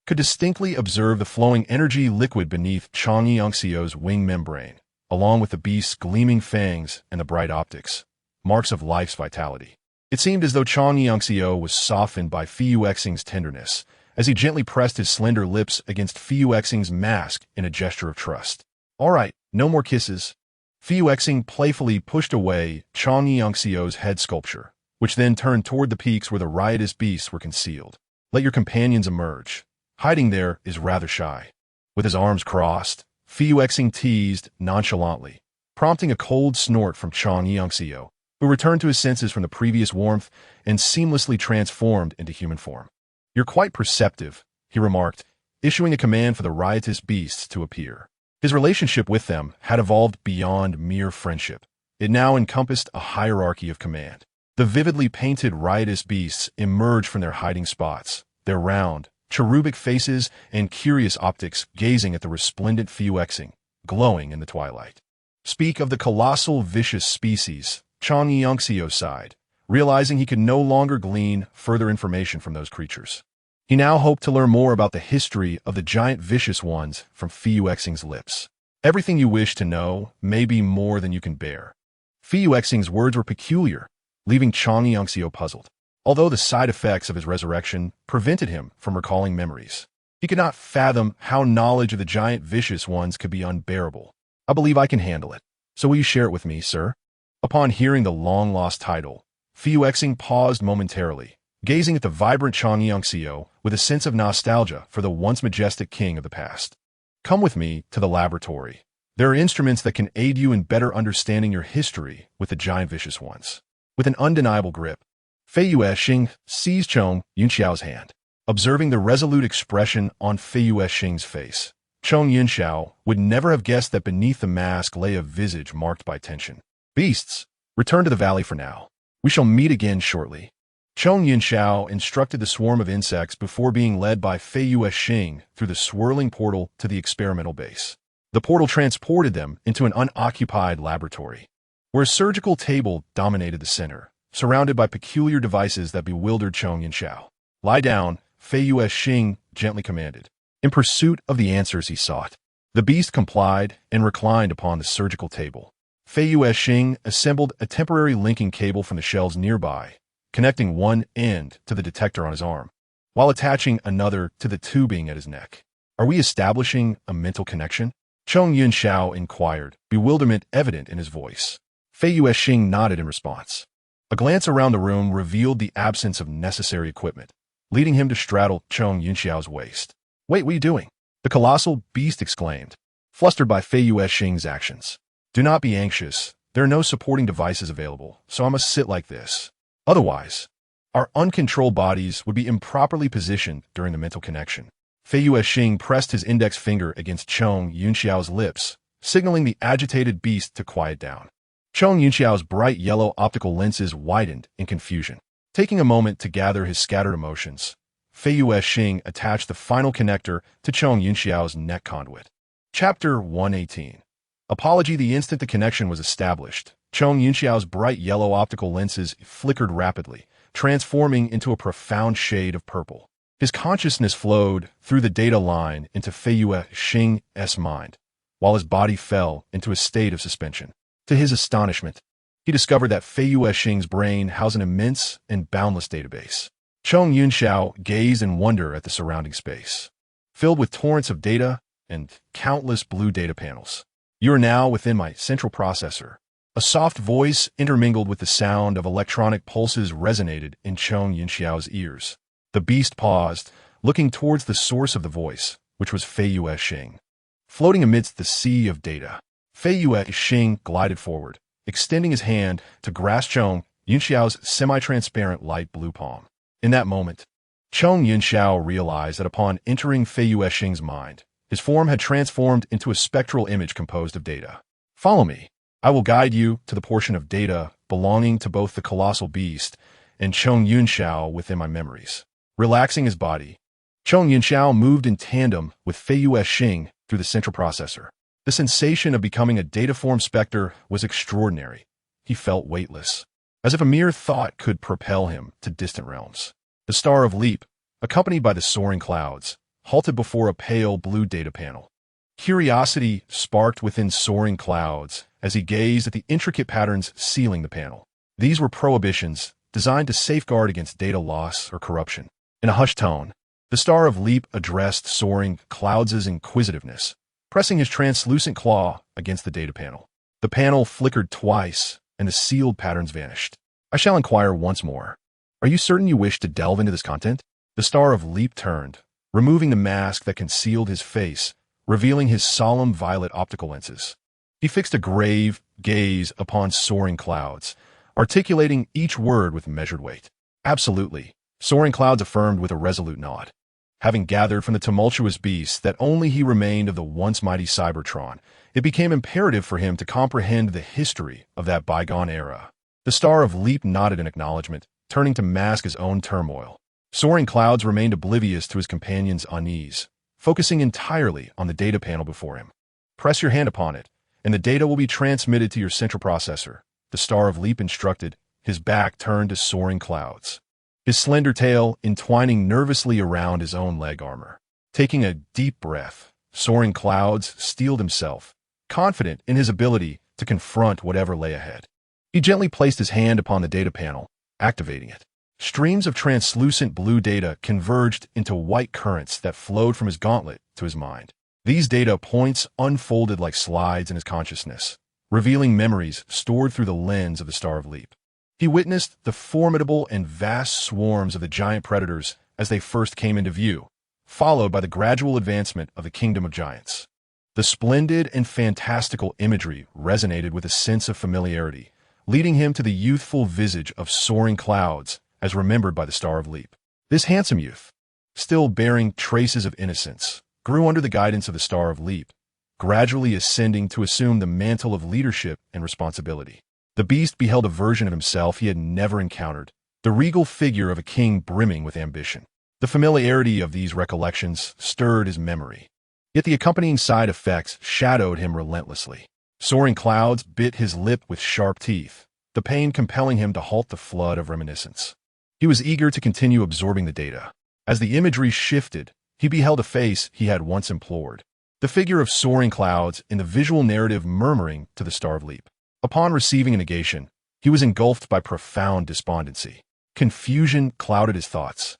Speaker 1: could distinctly observe the flowing energy liquid beneath Chang Yangxiu's wing membrane, along with the beast's gleaming fangs and the bright optics, marks of life's vitality. It seemed as though Chang Yangxiu was softened by Fu Xing's tenderness, as he gently pressed his slender lips against Fu Xing's mask in a gesture of trust. "All right, no more kisses." Fu Xing playfully pushed away Chang Yangxiu's head sculpture, which then turned toward the peaks where the riotous beasts were concealed. "Let your companions emerge. Hiding there is rather shy." With his arms crossed, Fu Xing teased nonchalantly, prompting a cold snort from Chang Yangxiu, who returned to his senses from the previous warmth and seamlessly transformed into human form. "You're quite perceptive," he remarked, issuing a command for the riotous beasts to appear. His relationship with them had evolved beyond mere friendship. It now encompassed a hierarchy of command. The vividly painted riotous beasts emerged from their hiding spots, their round, cherubic faces and curious optics gazing at the resplendent Fu Xing, glowing in the twilight. "Speak of the colossal vicious species," Chang Yangxiu sighed, realizing he could no longer glean further information from those creatures. He now hoped to learn more about the history of the giant vicious ones from Fu Xing's lips. "Everything you wish to know may be more than you can bear." Fu Xing's words were peculiar, leaving Chang Yangxiu puzzled. Although the side effects of his resurrection prevented him from recalling memories, he could not fathom how knowledge of the giant vicious ones could be unbearable. "I believe I can handle it. So will you share it with me, sir?" Upon hearing the long-lost title, Fu Xing paused momentarily, gazing at the vibrant Chang Yangxiu with a sense of nostalgia for the once majestic king of the past. "Come with me to the laboratory. There are instruments that can aid you in better understanding your history with the giant vicious ones." With an undeniable grip, Fei Yuexing seized Chong Yunxiao's hand. Observing the resolute expression on Fei Yuexing's face, Chong Yunxiao would never have guessed that beneath the mask lay a visage marked by tension. "Beasts, return to the valley for now. We shall meet again shortly." Chong Yunxiao instructed the swarm of insects before being led by Fei Yuexing through the swirling portal to the experimental base. The portal transported them into an unoccupied laboratory, where a surgical table dominated the center, surrounded by peculiar devices that bewildered Chong Yunxiao. "Lie down," Fei Xing gently commanded, in pursuit of the answers he sought. The beast complied and reclined upon the surgical table. Fei Xing assembled a temporary linking cable from the shelves nearby, connecting one end to the detector on his arm, while attaching another to the tubing at his neck. Are we establishing a mental connection? Chong Yunxiao inquired, bewilderment evident in his voice. Fei Xing nodded in response. A glance around the room revealed the absence of necessary equipment, leading him to straddle Chong Yunxiao's waist. Wait, what are you doing? The colossal beast exclaimed, flustered by Fei Xing's actions. Do not be anxious. There are no supporting devices available, so I must sit like this. Otherwise, our uncontrolled bodies would be improperly positioned during the mental connection. Fei Xing pressed his index finger against Chong Yunxiao's lips, signaling the agitated beast to quiet down. Chong Yunxiao's bright yellow optical lenses widened in confusion. Taking a moment to gather his scattered emotions, Fei Xing attached the final connector to Chong Yunxiao's neck conduit. Chapter 118. Apology. The instant the connection was established, Chong Yunxiao's bright yellow optical lenses flickered rapidly, transforming into a profound shade of purple. His consciousness flowed through the data line into Fei Xing's mind, while his body fell into a state of suspension. To his astonishment, he discovered that Fei Xing's brain housed an immense and boundless database. Chong Yunxiao gazed in wonder at the surrounding space, filled with torrents of data and countless blue data panels. You are now within my central processor. A soft voice intermingled with the sound of electronic pulses resonated in Chong Yunxiao's ears. The beast paused, looking towards the source of the voice, which was Fei Xing. Floating amidst the sea of data, Fei Xing glided forward, extending his hand to grasp Chong Yunxiao's semi-transparent light blue palm. In that moment, Chong Yunxiao realized that upon entering Fei Xing's mind, his form had transformed into a spectral image composed of data. Follow me. I will guide you to the portion of data belonging to both the colossal beast and Chong Yunxiao within my memories. Relaxing his body, Chong Yunxiao moved in tandem with Fei Xing through the central processor. The sensation of becoming a data-form specter was extraordinary. He felt weightless, as if a mere thought could propel him to distant realms. The Star of Leap, accompanied by the soaring clouds, halted before a pale blue data panel. Curiosity sparked within soaring clouds as he gazed at the intricate patterns sealing the panel. These were prohibitions designed to safeguard against data loss or corruption. In a hushed tone, the Star of Leap addressed soaring clouds' inquisitiveness, pressing his translucent claw against the data panel. The panel flickered twice, and the sealed patterns vanished. I shall inquire once more. Are you certain you wish to delve into this content? The Star of Leap turned, removing the mask that concealed his face, revealing his solemn violet optical lenses. He fixed a grave gaze upon soaring clouds, articulating each word with measured weight. Absolutely, soaring clouds affirmed with a resolute nod. Having gathered from the tumultuous beast that only he remained of the once mighty Cybertron, it became imperative for him to comprehend the history of that bygone era. The Star of Leap nodded in acknowledgement, turning to mask his own turmoil. Soaring clouds remained oblivious to his companion's unease, focusing entirely on the data panel before him. Press your hand upon it, and the data will be transmitted to your central processor, the Star of Leap instructed, his back turned to soaring clouds, his slender tail entwining nervously around his own leg armor. Taking a deep breath, Soaring Clouds steeled himself, confident in his ability to confront whatever lay ahead. He gently placed his hand upon the data panel, activating it. Streams of translucent blue data converged into white currents that flowed from his gauntlet to his mind. These data points unfolded like slides in his consciousness, revealing memories stored through the lens of the Star of Leap. He witnessed the formidable and vast swarms of the giant predators as they first came into view, followed by the gradual advancement of the Kingdom of Giants. The splendid and fantastical imagery resonated with a sense of familiarity, leading him to the youthful visage of Soaring Clouds as remembered by the Star of Leap. This handsome youth, still bearing traces of innocence, grew under the guidance of the Star of Leap, gradually ascending to assume the mantle of leadership and responsibility. The beast beheld a version of himself he had never encountered, the regal figure of a king brimming with ambition. The familiarity of these recollections stirred his memory, yet the accompanying side effects shadowed him relentlessly. Soaring Clouds bit his lip with sharp teeth, the pain compelling him to halt the flood of reminiscence. He was eager to continue absorbing the data, As the imagery shifted, he beheld a face he had once implored, the figure of soaring clouds in the visual narrative murmuring to the Star of Leap. Upon receiving a negation, he was engulfed by profound despondency. Confusion clouded his thoughts.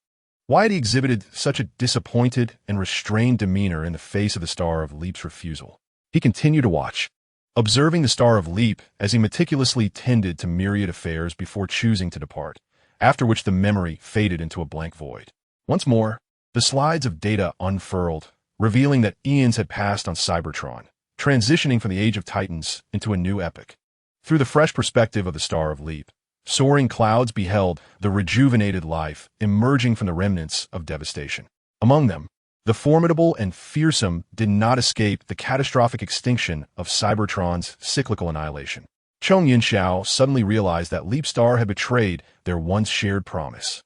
Speaker 1: Why had he exhibited such a disappointed and restrained demeanor in the face of the Star of Leap's refusal? He continued to watch, observing the Star of Leap as he meticulously tended to myriad affairs before choosing to depart, after which the memory faded into a blank void. Once more, the slides of data unfurled, revealing that eons had passed on Cybertron, transitioning from the Age of Titans into a new epoch. Through the fresh perspective of the Star of Leap, soaring clouds beheld the rejuvenated life emerging from the remnants of devastation. Among them, the formidable and fearsome did not escape the catastrophic extinction of Cybertron's cyclical annihilation. Chong Yunxiao suddenly realized that Leap Star had betrayed their once shared promise.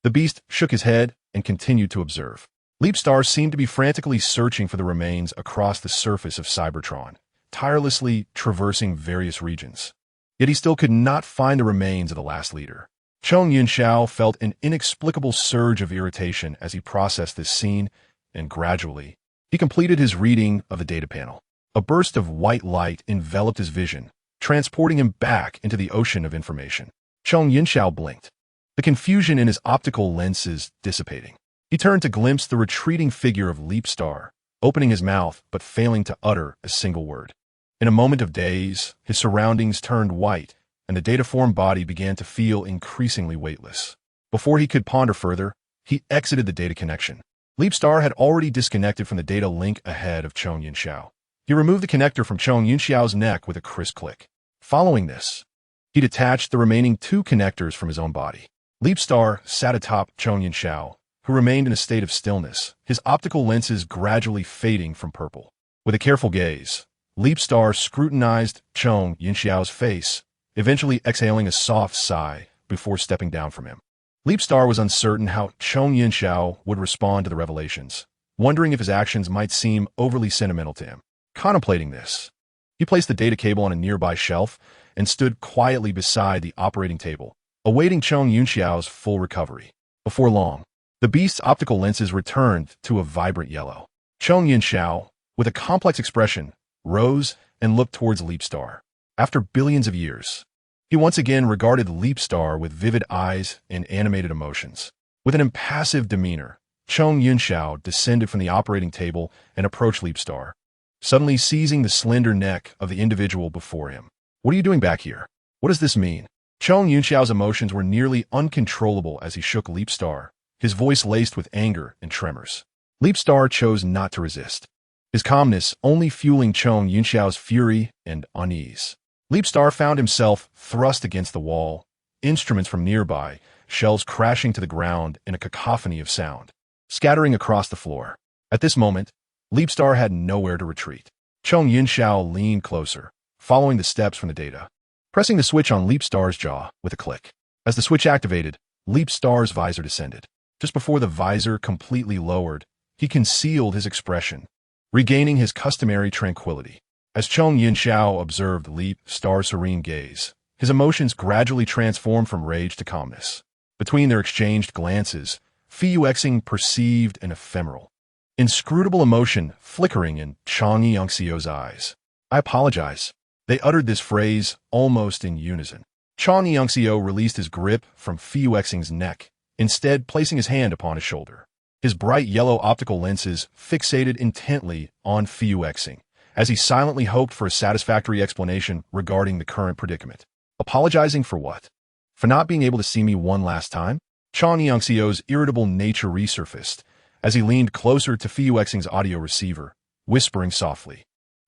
Speaker 1: The beast shook his head and continued to observe. Leap Star seemed to be frantically searching for the remains across the surface of Cybertron, tirelessly traversing various regions. Yet he still could not find the remains of the last leader. Chong Yunxiao felt an inexplicable surge of irritation as he processed this scene, and gradually, he completed his reading of the data panel. A burst of white light enveloped his vision, transporting him back into the ocean of information. Chong Yunxiao blinked, the confusion in his optical lenses dissipating. He turned to glimpse the retreating figure of Leap Star, opening his mouth but failing to utter a single word. In a moment of daze, his surroundings turned white, and the data-form body began to feel increasingly weightless. Before he could ponder further, he exited the data connection. Leap Star had already disconnected from the data link ahead of Chong Yunxiao. He removed the connector from Chong Yunxiao's neck with a crisp click. Following this, he detached the remaining 2 connectors from his own body. Leap Star sat atop Chong Yunxiao, who remained in a state of stillness, his optical lenses gradually fading from purple. With a careful gaze, Leap Star scrutinized Chong Yunxiao's face, eventually exhaling a soft sigh before stepping down from him. Leap Star was uncertain how Chong Yunxiao would respond to the revelations, wondering if his actions might seem overly sentimental to him. Contemplating this, he placed the data cable on a nearby shelf and stood quietly beside the operating table, awaiting Chong Yunxiao's full recovery. Before long, the beast's optical lenses returned to a vibrant yellow. Chong Yunxiao, with a complex expression, rose and looked towards Leap Star. After billions of years, he once again regarded Leap Star with vivid eyes and animated emotions. With an impassive demeanor, Chong Yunxiao descended from the operating table and approached Leap Star, suddenly seizing the slender neck of the individual before him. "What are you doing back here? What does this mean?" Chong Yunxiao's emotions were nearly uncontrollable as he shook Leap Star, his voice laced with anger and tremors. Leap Star chose not to resist, his calmness only fueling Chong Yunxiao's fury and unease. Leap Star found himself thrust against the wall, instruments from nearby, shells crashing to the ground in a cacophony of sound, scattering across the floor. At this moment, Leap Star had nowhere to retreat. Chong Yunxiao leaned closer, following the steps from the data, pressing the switch on Leap Star's jaw with a click. As the switch activated, Leap Star's visor descended. Just before the visor completely lowered, he concealed his expression, regaining his customary tranquility. As Chong Yunxiao observed Leap Star's serene gaze, his emotions gradually transformed from rage to calmness. Between their exchanged glances, Fu Xing perceived an ephemeral, inscrutable emotion flickering in Chong Yunxiao's eyes. "I apologize." They uttered this phrase almost in unison. Chong Yunxiao released his grip from Fu Xing's neck, instead placing his hand upon his shoulder. His bright yellow optical lenses fixated intently on Fu Xing, as he silently hoped for a satisfactory explanation regarding the current predicament. "Apologizing for what? For not being able to see me one last time?" Chong Yunxiao's irritable nature resurfaced as he leaned closer to Fu Xing's audio receiver, whispering softly.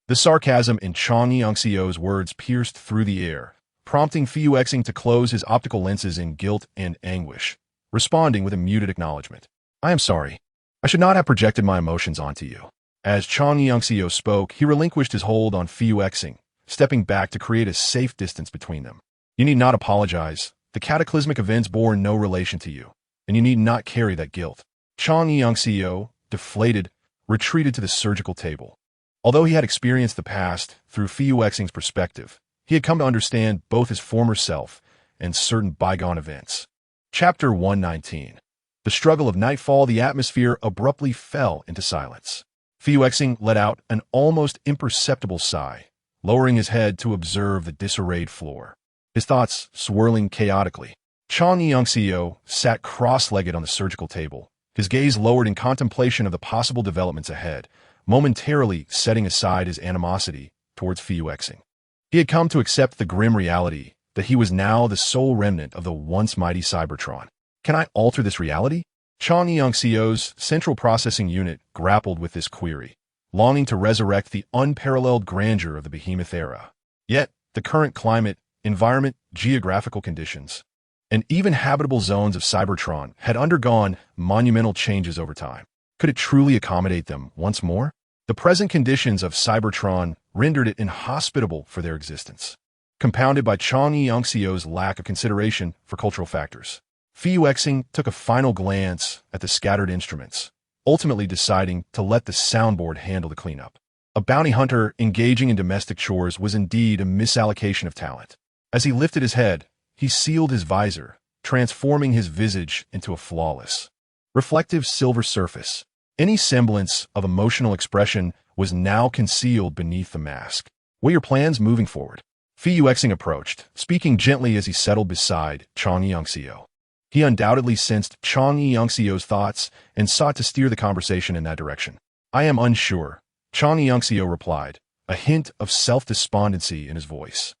Speaker 1: The sarcasm in Chong Yunxiao's words pierced through the air, prompting Fu Xing to close his optical lenses in guilt and anguish, responding with a muted acknowledgement. "I am sorry. I should not have projected my emotions onto you." As Chong Yunxiao spoke, he relinquished his hold on Fu Xing, stepping back to create a safe distance between them. "You need not apologize. The cataclysmic events bore no relation to you, and you need not carry that guilt." Chong Yunxiao, deflated, retreated to the surgical table. Although he had experienced the past through Fu Xing's perspective, he had come to understand both his former self and certain bygone events. Chapter 119. The struggle of nightfall, the atmosphere abruptly fell into silence. Fuexing let out an almost imperceptible sigh, lowering his head to observe the disarrayed floor, his thoughts swirling chaotically. Chang Yongxiu sat cross-legged on the surgical table, his gaze lowered in contemplation of the possible developments ahead, momentarily setting aside his animosity towards Fuexing. He had come to accept the grim reality that he was now the sole remnant of the once mighty Cybertron. Can I alter this reality? Chang Yongxiu's central processing unit grappled with this query, longing to resurrect the unparalleled grandeur of the Behemoth era. Yet, the current climate, environment, geographical conditions, and even habitable zones of Cybertron had undergone monumental changes over time. Could it truly accommodate them once more? The present conditions of Cybertron rendered it inhospitable for their existence, compounded by Chang Yongxiu's lack of consideration for cultural factors. Fuexing took a final glance at the scattered instruments, ultimately deciding to let the soundboard handle the cleanup. A bounty hunter engaging in domestic chores was indeed a misallocation of talent. As he lifted his head, he sealed his visor, transforming his visage into a flawless, reflective silver surface. Any semblance of emotional expression was now concealed beneath the mask. What are your plans moving forward? Fuexing approached, speaking gently as he settled beside Chang Yongxiu. He undoubtedly sensed Chang Yongxiu's thoughts and sought to steer the conversation in that direction. I am unsure, Chang Yongxiu replied, a hint of self-despondency in his voice.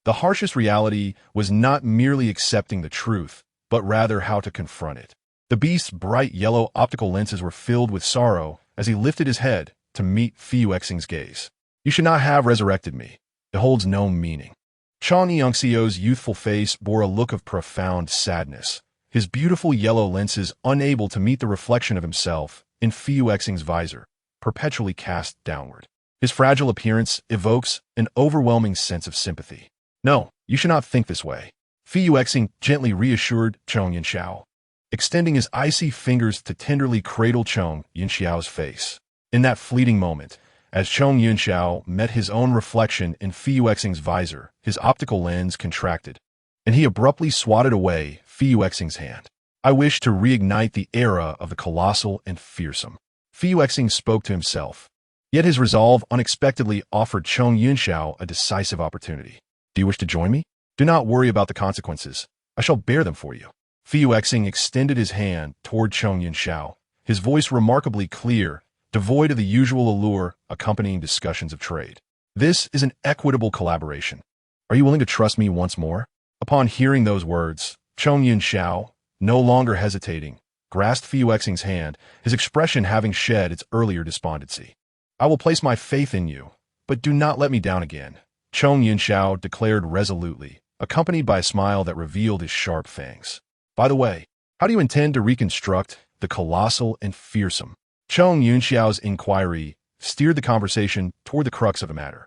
Speaker 1: The harshest reality was not merely accepting the truth, but rather how to confront it. The beast's bright yellow optical lenses were filled with sorrow as he lifted his head to meet Fuexing's gaze. You should not have resurrected me. It holds no meaning. Chang Yongxiu's youthful face bore a look of profound sadness, his beautiful yellow lenses unable to meet the reflection of himself in Fuexing's visor, perpetually cast downward. His fragile appearance evokes an overwhelming sense of sympathy. No, you should not think this way. Fuexing gently reassured Chong Yunxiao, extending his icy fingers to tenderly cradle Chong Yunxiao's face. In that fleeting moment, as Chong Yunxiao met his own reflection in Fuexing's visor, his optical lens contracted, and he abruptly swatted away Fuexing's hand. I wish to reignite the era of the colossal and fearsome. Fuexing spoke to himself, yet his resolve unexpectedly offered Chong Yunxiao a decisive opportunity. Do you wish to join me? Do not worry about the consequences. I shall bear them for you. Fuexing extended his hand toward Chong Yunxiao, his voice remarkably clear, devoid of the usual allure accompanying discussions of trade. This is an equitable collaboration. Are you willing to trust me once more? Upon hearing those words, Chong Yunxiao, no longer hesitating, grasped Fuexing's hand, his expression having shed its earlier despondency. I will place my faith in you, but do not let me down again, Chong Yunxiao declared resolutely, accompanied by a smile that revealed his sharp fangs. By the way, how do you intend to reconstruct the colossal and fearsome? Chong Yunxiao's inquiry steered the conversation toward the crux of the matter.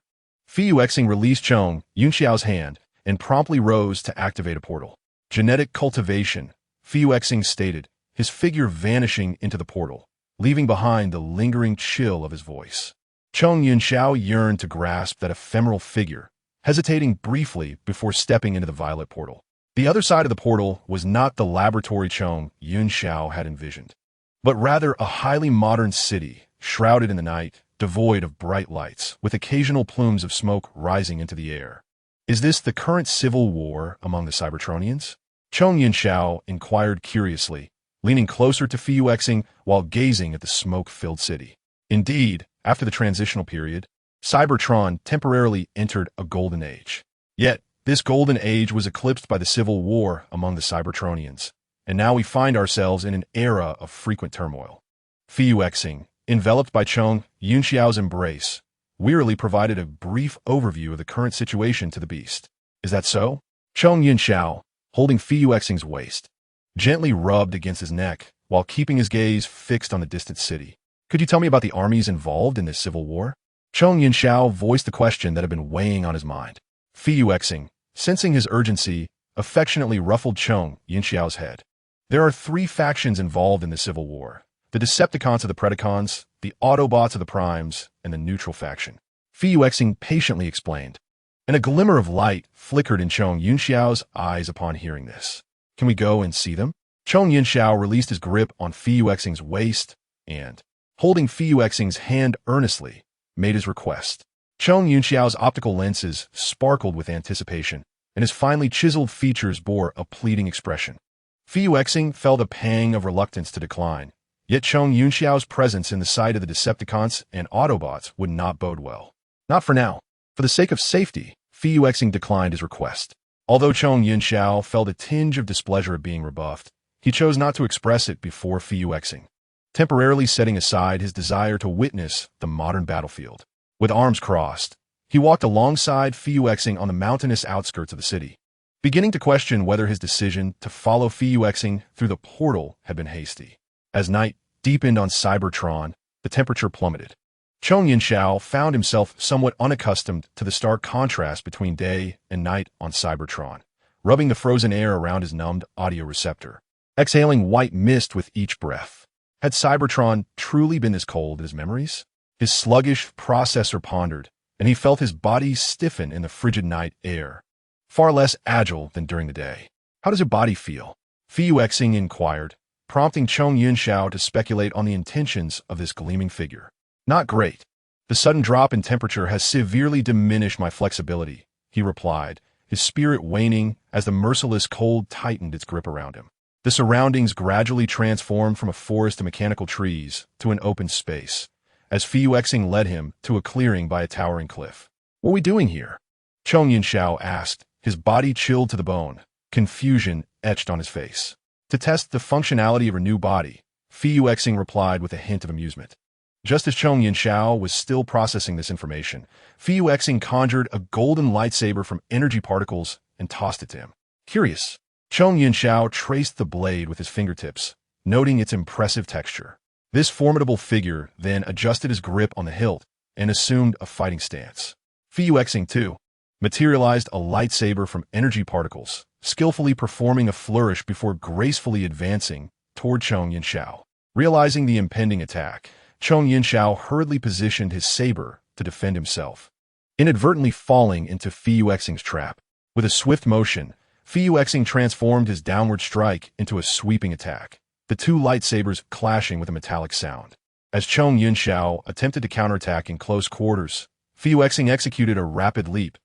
Speaker 1: Fuexing released Chong Yunxiao's hand and promptly rose to activate a portal. Genetic cultivation, Fuexing stated, his figure vanishing into the portal, leaving behind the lingering chill of his voice. Chong Yunxiao yearned to grasp that ephemeral figure, hesitating briefly before stepping into the violet portal. The other side of the portal was not the laboratory Chong Yunxiao had envisioned, but rather a highly modern city, shrouded in the night, devoid of bright lights, with occasional plumes of smoke rising into the air. Is this the current civil war among the Cybertronians? Chong Yunxiao inquired curiously, leaning closer to Fuexing while gazing at the smoke-filled city. Indeed, after the transitional period, Cybertron temporarily entered a golden age. Yet, this golden age was eclipsed by the civil war among the Cybertronians, and now we find ourselves in an era of frequent turmoil. Fuexing, enveloped by Chong Yunxiao's embrace, wearily provided a brief overview of the current situation to the beast. Is that so? Chong Yunxiao, holding Fuexing's waist, gently rubbed against his neck while keeping his gaze fixed on the distant city. Could you tell me about the armies involved in this civil war? Chong Yunxiao voiced the question that had been weighing on his mind. Fuexing, sensing his urgency, affectionately ruffled Chong Yunxiao's head. There are 3 factions involved in the civil war: the Decepticons of the Predacons, the Autobots of the Primes, and the neutral faction. Fuexing patiently explained, and a glimmer of light flickered in Chong Yunxiao's eyes upon hearing this. Can we go and see them? Chong Yunxiao released his grip on Fu Xing's waist and, holding Fu Xing's hand earnestly, made his request. Chong Yunxiao's optical lenses sparkled with anticipation, and his finely chiseled features bore a pleading expression. Fu Xing felt a pang of reluctance to decline, yet Chong Yunxiao's presence in the sight of the Decepticons and Autobots would not bode well. Not for now. For the sake of safety, Fu Xing declined his request. Although Chong Yunxiao felt a tinge of displeasure at being rebuffed, he chose not to express it before Fu Xing, temporarily setting aside his desire to witness the modern battlefield. With arms crossed, he walked alongside Fu Xing on the mountainous outskirts of the city, beginning to question whether his decision to follow Fu Xing through the portal had been hasty. As night deepened on Cybertron, the temperature plummeted. Chong Yunxiao found himself somewhat unaccustomed to the stark contrast between day and night on Cybertron, rubbing the frozen air around his numbed audio receptor, exhaling white mist with each breath. Had Cybertron truly been as cold as memories? His sluggish processor pondered, and he felt his body stiffen in the frigid night air, far less agile than during the day. How does your body feel? Fu Xing inquired, prompting Chong Yunxiao to speculate on the intentions of this gleaming figure. Not great. The sudden drop in temperature has severely diminished my flexibility, he replied, his spirit waning as the merciless cold tightened its grip around him. The surroundings gradually transformed from a forest of mechanical trees to an open space, as Fu Xing led him to a clearing by a towering cliff. What are we doing here? Chong Yunxiao asked, his body chilled to the bone, confusion etched on his face. To test the functionality of her new body, Fu Xing replied with a hint of amusement. Just as Chong Yunxiao was still processing this information, Fu Xing conjured a golden lightsaber from energy particles and tossed it to him. Curious, Chong Yunxiao traced the blade with his fingertips, noting its impressive texture. This formidable figure then adjusted his grip on the hilt and assumed a fighting stance. Fu Xing, too, materialized a lightsaber from energy particles, skillfully performing a flourish before gracefully advancing toward Chong Yunxiao. Realizing the impending attack, Chong Yunxiao hurriedly positioned his saber to defend himself, inadvertently falling into Fu Xing's trap. With a swift motion, Fu Xing transformed his downward strike into a sweeping attack, the two lightsabers clashing with a metallic sound. As Chong Yunxiao attempted to counterattack in close quarters, Fu Xing executed a rapid leap,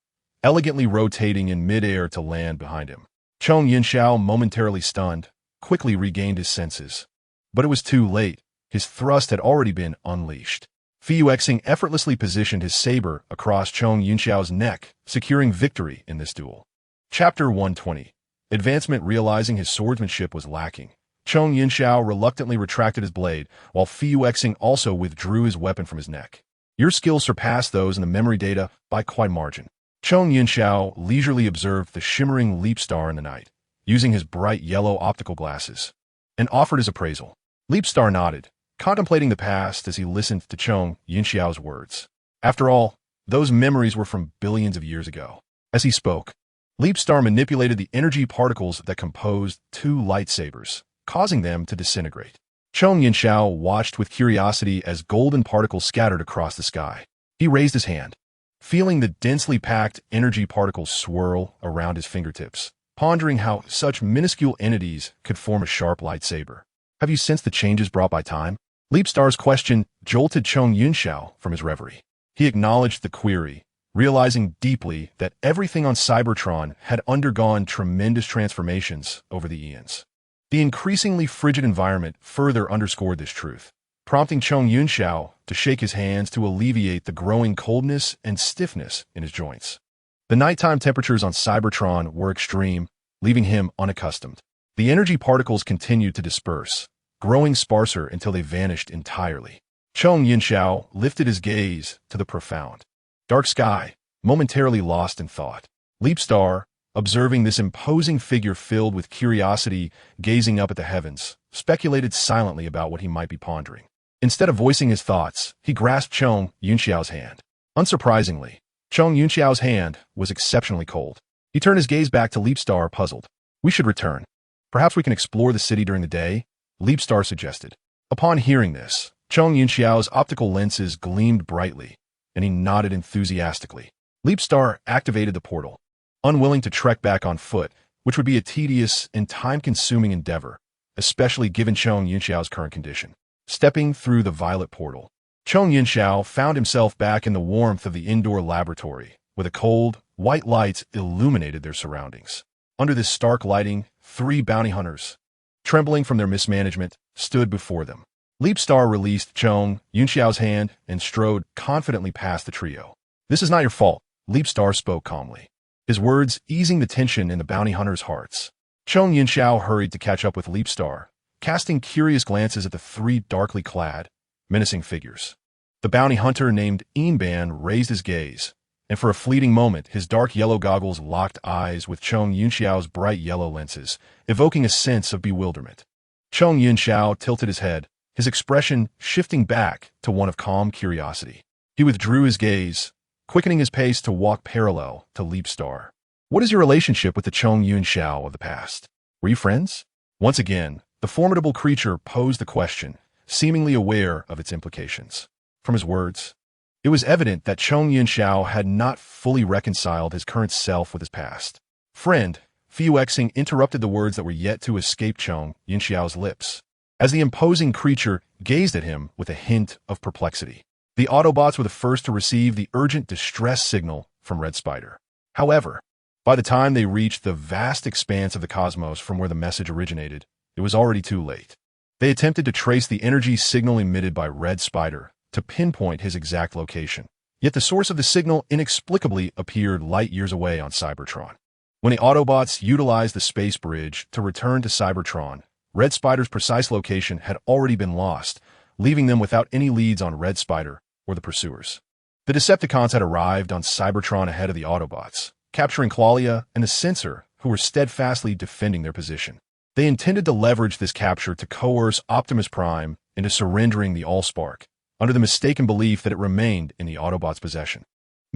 Speaker 1: elegantly rotating in midair to land behind him. Chong Yunxiao, momentarily stunned, quickly regained his senses. But it was too late. His thrust had already been unleashed. Fu Xing effortlessly positioned his saber across Chong Yunxiao's neck, securing victory in this duel. Chapter 120. Advancement. Realizing his swordsmanship was lacking, Chong Yunxiao reluctantly retracted his blade, while Fu Xing also withdrew his weapon from his neck. Your skills surpass those in the memory data by quite a margin. Chong Yunxiao leisurely observed the shimmering leap star in the night, using his bright yellow optical glasses, and offered his appraisal. Leap Star nodded, contemplating the past as he listened to Chong Yunxiao's words. After all, those memories were from billions of years ago. As he spoke, Leap Star manipulated the energy particles that composed two lightsabers, causing them to disintegrate. Chong Yunxiao watched with curiosity as golden particles scattered across the sky. He raised his hand, feeling the densely packed energy particles swirl around his fingertips, pondering how such minuscule entities could form a sharp lightsaber. Have you sensed the changes brought by time? Leap Star's question jolted Chong Yunxiao from his reverie. He acknowledged the query, realizing deeply that everything on Cybertron had undergone tremendous transformations over the eons. The increasingly frigid environment further underscored this truth, prompting Chong Yunxiao to shake his hands to alleviate the growing coldness and stiffness in his joints. The nighttime temperatures on Cybertron were extreme, leaving him unaccustomed. The energy particles continued to disperse, growing sparser until they vanished entirely. Chong Yunxiao lifted his gaze to the profound dark sky, momentarily lost in thought. Leap Star, observing this imposing figure filled with curiosity, gazing up at the heavens, speculated silently about what he might be pondering. Instead of voicing his thoughts, he grasped Chong Yunxiao's hand. Unsurprisingly, Chong Yunxiao's hand was exceptionally cold. He turned his gaze back to Leap Star, puzzled. We should return. Perhaps we can explore the city during the day, Leap Star suggested. Upon hearing this, Chong Yunxiao's optical lenses gleamed brightly, and he nodded enthusiastically. Leap Star activated the portal, unwilling to trek back on foot, which would be a tedious and time-consuming endeavor, especially given Chong Yunxiao's current condition. Stepping through the violet portal, Chong Yunxiao found himself back in the warmth of the indoor laboratory, where the cold, white lights illuminated their surroundings. Under this stark lighting, 3 bounty hunters, trembling from their mismanagement, stood before them. Leapstar released Chong Yunxiao's hand and strode confidently past the trio. "This is not your fault," Leapstar spoke calmly, his words easing the tension in the bounty hunters' hearts. Chong Yunxiao hurried to catch up with Leapstar, casting curious glances at the 3 darkly clad, menacing figures. The bounty hunter named Eanban raised his gaze, and for a fleeting moment his dark yellow goggles locked eyes with Chong Yunxiao's bright yellow lenses, evoking a sense of bewilderment. Chong Yunxiao tilted his head, his expression shifting back to one of calm curiosity. He withdrew his gaze, quickening his pace to walk parallel to Leapstar. "What is your relationship with the Chong Yunxiao of the past? Were you friends?" Once again, the formidable creature posed the question, seemingly aware of its implications. From his words, it was evident that Chong Yunxiao had not fully reconciled his current self with his past. "Friend," Fu Xing interrupted the words that were yet to escape Chong Yunxiao's lips, as the imposing creature gazed at him with a hint of perplexity. The Autobots were the first to receive the urgent distress signal from Red Spider. However, by the time they reached the vast expanse of the cosmos from where the message originated, it was already too late. They attempted to trace the energy signal emitted by Red Spider to pinpoint his exact location. Yet the source of the signal inexplicably appeared light years away on Cybertron. When the Autobots utilized the space bridge to return to Cybertron, Red Spider's precise location had already been lost, leaving them without any leads on Red Spider or the pursuers. The Decepticons had arrived on Cybertron ahead of the Autobots, capturing Claudia and the Censor, who were steadfastly defending their position. They intended to leverage this capture to coerce Optimus Prime into surrendering the Allspark, under the mistaken belief that it remained in the Autobots' possession.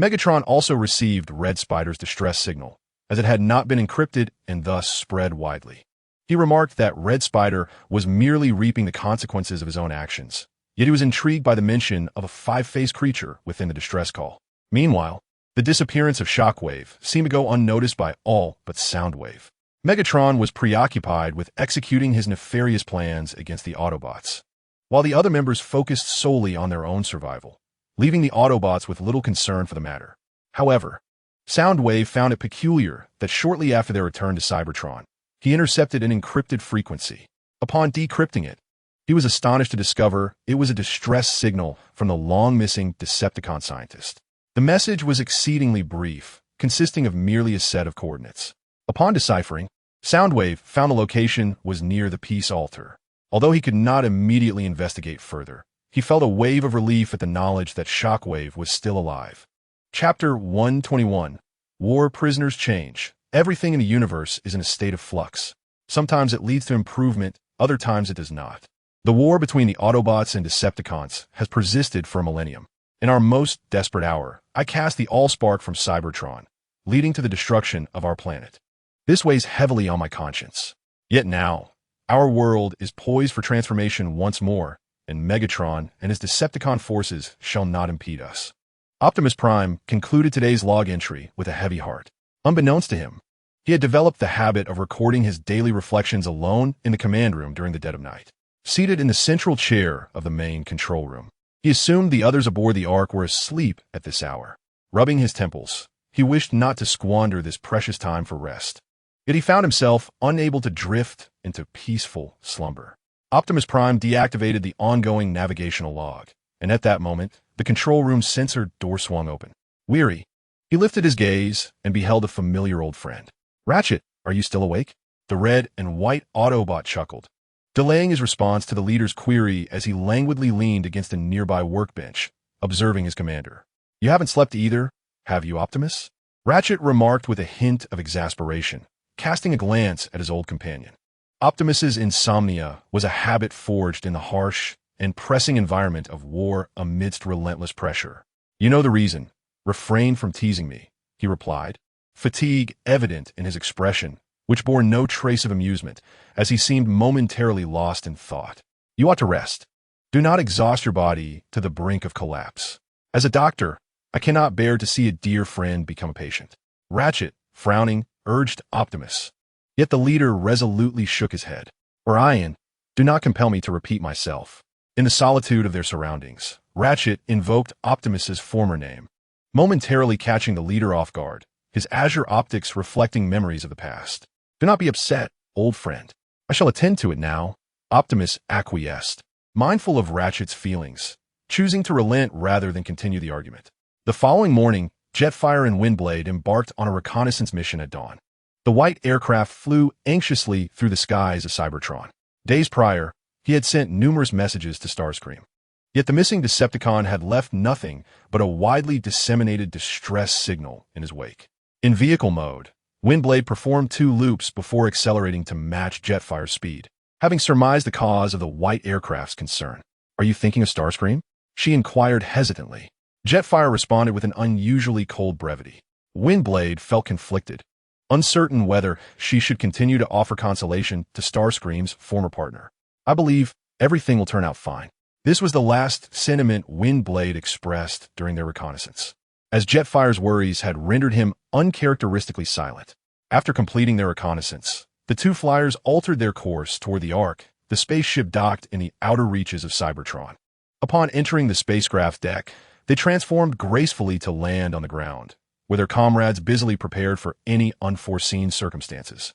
Speaker 1: Megatron also received Red Spider's distress signal, as it had not been encrypted and thus spread widely. He remarked that Red Spider was merely reaping the consequences of his own actions, yet he was intrigued by the mention of a 5-faced creature within the distress call. Meanwhile, the disappearance of Shockwave seemed to go unnoticed by all but Soundwave. Megatron was preoccupied with executing his nefarious plans against the Autobots, while the other members focused solely on their own survival, leaving the Autobots with little concern for the matter. However, Soundwave found it peculiar that shortly after their return to Cybertron, he intercepted an encrypted frequency. Upon decrypting it, he was astonished to discover it was a distress signal from the long-missing Decepticon scientist. The message was exceedingly brief, consisting of merely a set of coordinates. Upon deciphering, Soundwave found the location was near the peace altar. Although he could not immediately investigate further, he felt a wave of relief at the knowledge that Shockwave was still alive. Chapter 121. War Prisoners Change. Everything in the universe is in a state of flux. Sometimes it leads to improvement, other times it does not. The war between the Autobots and Decepticons has persisted for a millennium. In our most desperate hour, I cast the Allspark from Cybertron, leading to the destruction of our planet. This weighs heavily on my conscience. Yet now, our world is poised for transformation once more, and Megatron and his Decepticon forces shall not impede us. Optimus Prime concluded today's log entry with a heavy heart. Unbeknownst to him, he had developed the habit of recording his daily reflections alone in the command room during the dead of night. Seated in the central chair of the main control room, he assumed the others aboard the Ark were asleep at this hour. Rubbing his temples, he wished not to squander this precious time for rest. Yet he found himself unable to drift into peaceful slumber. Optimus Prime deactivated the ongoing navigational log, and at that moment, the control room's sensor door swung open. Weary, he lifted his gaze and beheld a familiar old friend. "Ratchet, are you still awake?" The red and white Autobot chuckled, delaying his response to the leader's query as he languidly leaned against a nearby workbench, observing his commander. "You haven't slept either, have you, Optimus?" Ratchet remarked with a hint of exasperation, casting a glance at his old companion. Optimus's insomnia was a habit forged in the harsh and pressing environment of war amidst relentless pressure. "You know the reason. Refrain from teasing me," he replied, fatigue evident in his expression, which bore no trace of amusement, as he seemed momentarily lost in thought. "You ought to rest. Do not exhaust your body to the brink of collapse. As a doctor, I cannot bear to see a dear friend become a patient." Ratchet, frowning, urged Optimus. Yet the leader resolutely shook his head. Orion, do not compel me to repeat myself. In the solitude of their surroundings, Ratchet invoked Optimus's former name, momentarily catching the leader off guard, his azure optics reflecting memories of the past. Do not be upset, old friend. I shall attend to it now. Optimus acquiesced, mindful of Ratchet's feelings, choosing to relent rather than continue the argument. The following morning, Jetfire and Windblade embarked on a reconnaissance mission at dawn. The white aircraft flew anxiously through the skies of Cybertron. Days prior, he had sent numerous messages to Starscream. Yet the missing Decepticon had left nothing but a widely disseminated distress signal in his wake. In vehicle mode, Windblade performed 2 loops before accelerating to match Jetfire's speed, having surmised the cause of the white aircraft's concern. Are you thinking of Starscream? She inquired hesitantly. Jetfire responded with an unusually cold brevity. Windblade felt conflicted, uncertain whether she should continue to offer consolation to Starscream's former partner. I believe everything will turn out fine. This was the last sentiment Windblade expressed during their reconnaissance, as Jetfire's worries had rendered him uncharacteristically silent. After completing their reconnaissance, the 2 flyers altered their course toward the Ark. The spaceship docked in the outer reaches of Cybertron. Upon entering the spacecraft deck, they transformed gracefully to land on the ground, where their comrades busily prepared for any unforeseen circumstances.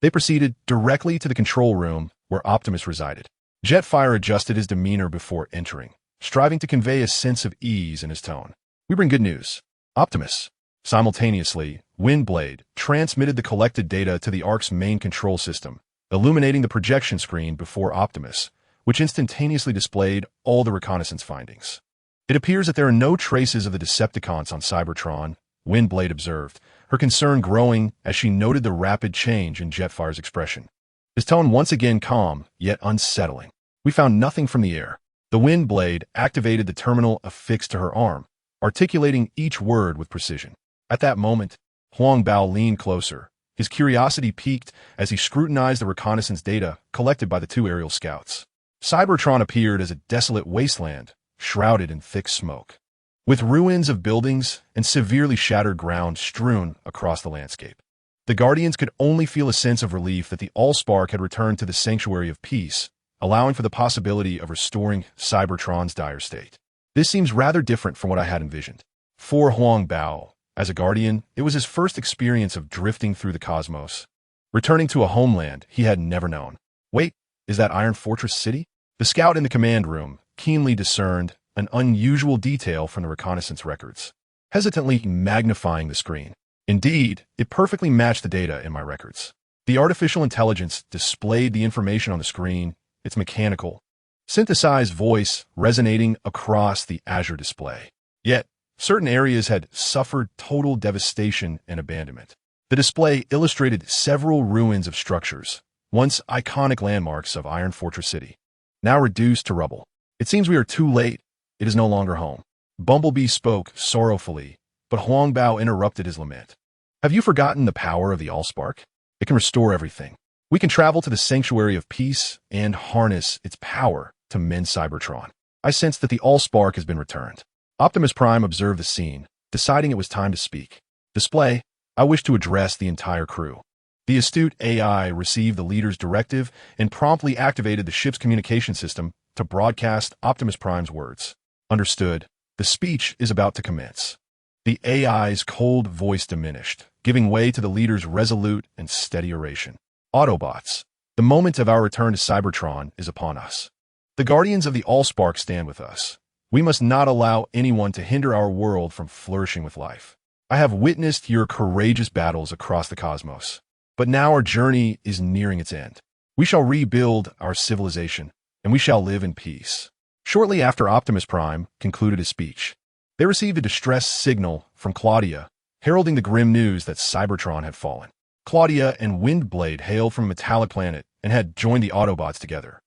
Speaker 1: They proceeded directly to the control room where Optimus resided. Jetfire adjusted his demeanor before entering, striving to convey a sense of ease in his tone. We bring good news, Optimus. Simultaneously, Windblade transmitted the collected data to the Ark's main control system, illuminating the projection screen before Optimus, which instantaneously displayed all the reconnaissance findings. It appears that there are no traces of the Decepticons on Cybertron, Windblade observed, her concern growing as she noted the rapid change in Jetfire's expression. His tone once again calm, yet unsettling. We found nothing from the air. The Windblade activated the terminal affixed to her arm, articulating each word with precision. At that moment, Huang Bao leaned closer. His curiosity piqued as he scrutinized the reconnaissance data collected by the 2 aerial scouts. Cybertron appeared as a desolate wasteland, shrouded in thick smoke, with ruins of buildings and severely shattered ground strewn across the landscape. The Guardians could only feel a sense of relief that the Allspark had returned to the Sanctuary of Peace, allowing for the possibility of restoring Cybertron's dire state. This seems rather different from what I had envisioned. For Huang Bao, as a Guardian, it was his first experience of drifting through the cosmos, returning to a homeland he had never known. Wait, is that Iron Fortress City? The scout in the command room keenly discerned an unusual detail from the reconnaissance records, hesitantly magnifying the screen. Indeed, it perfectly matched the data in my records. The artificial intelligence displayed the information on the screen, its mechanical, synthesized voice resonating across the azure display. Yet, certain areas had suffered total devastation and abandonment. The display illustrated several ruins of structures, once iconic landmarks of Iron Fortress City, now reduced to rubble. It seems we are too late. It is no longer home. Bumblebee spoke sorrowfully, but Huang Bao interrupted his lament. Have you forgotten the power of the Allspark? It can restore everything. We can travel to the Sanctuary of Peace and harness its power to mend Cybertron. I sense that the Allspark has been returned. Optimus Prime observed the scene, deciding it was time to speak. Display, I wish to address the entire crew. The astute AI received the leader's directive and promptly activated the ship's communication system to broadcast Optimus Prime's words. Understood. The speech is about to commence. The AI's cold voice diminished, giving way to the leader's resolute and steady oration. Autobots, the moment of our return to Cybertron is upon us. The Guardians of the Allspark stand with us. We must not allow anyone to hinder our world from flourishing with life. I have witnessed your courageous battles across the cosmos, but now our journey is nearing its end. We shall rebuild our civilization, and we shall live in peace. Shortly after Optimus Prime concluded his speech, they received a distress signal from Claudia, heralding the grim news that Cybertron had fallen. Claudia and Windblade hailed from a metallic planet and had joined the Autobots together.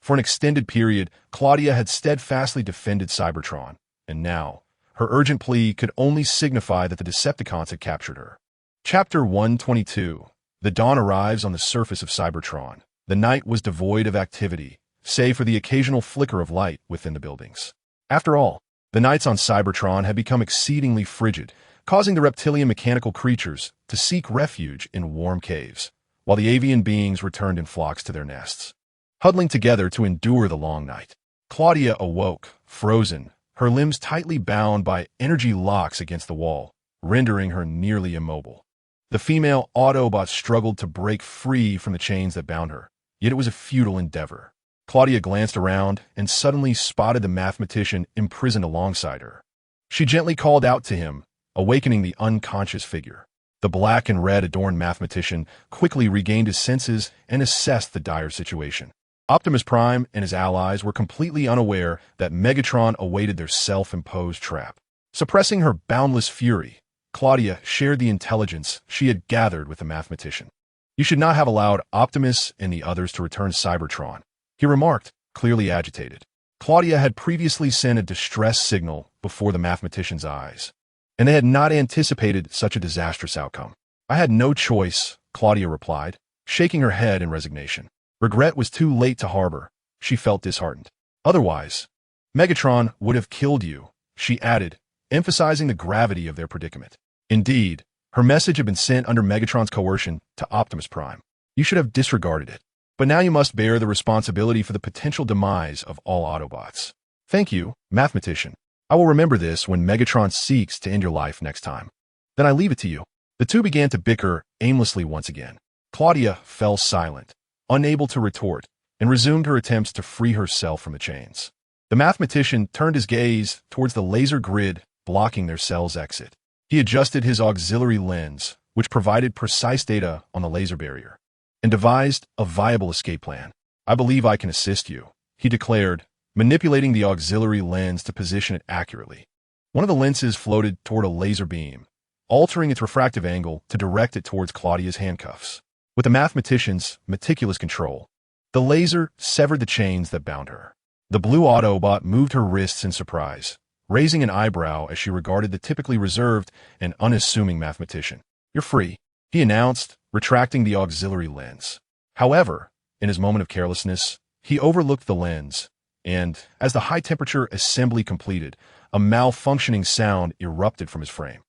Speaker 1: For an extended period, Claudia had steadfastly defended Cybertron, and now, her urgent plea could only signify that the Decepticons had captured her. Chapter 122. The dawn arrives on the surface of Cybertron. The night was devoid of activity, save for the occasional flicker of light within the buildings. After all, the nights on Cybertron had become exceedingly frigid, causing the reptilian mechanical creatures to seek refuge in warm caves, while the avian beings returned in flocks to their nests. huddling together to endure the long night. Claudia awoke, frozen, her limbs tightly bound by energy locks against the wall, rendering her nearly immobile. The female Autobot struggled to break free from the chains that bound her, yet it was a futile endeavor. Claudia glanced around and suddenly spotted the mathematician imprisoned alongside her. She gently called out to him, awakening the unconscious figure. The black and red adorned mathematician quickly regained his senses and assessed the dire situation. Optimus Prime and his allies were completely unaware that Megatron awaited their self-imposed trap. Suppressing her boundless fury, Claudia shared the intelligence she had gathered with the mathematician. "You should not have allowed Optimus and the others to return to Cybertron," he remarked, clearly agitated. Claudia had previously sent a distress signal before the mathematician's eyes, and they had not anticipated such a disastrous outcome. "I had no choice," Claudia replied, shaking her head in resignation. Regret was too late to harbor. She felt disheartened. "Otherwise, Megatron would have killed you," she added, emphasizing the gravity of their predicament. Indeed, her message had been sent under Megatron's coercion to Optimus Prime. "You should have disregarded it. But now you must bear the responsibility for the potential demise of all Autobots." "Thank you, mathematician. I will remember this when Megatron seeks to end your life next time. Then I leave it to you." The two began to bicker aimlessly once again. Claudia fell silent, unable to retort, and resumed her attempts to free herself from the chains. The mathematician turned his gaze towards the laser grid blocking their cell's exit. He adjusted his auxiliary lens, which provided precise data on the laser barrier, and devised a viable escape plan. "I believe I can assist you," he declared, manipulating the auxiliary lens to position it accurately. One of the lenses floated toward a laser beam, altering its refractive angle to direct it towards Claudia's handcuffs. With the mathematician's meticulous control, the laser severed the chains that bound her. The blue Autobot moved her wrists in surprise, raising an eyebrow as she regarded the typically reserved and unassuming mathematician. "You're free," he announced, retracting the auxiliary lens. However, in his moment of carelessness, he overlooked the lens, and, as the high-temperature assembly completed, a malfunctioning sound erupted from his frame.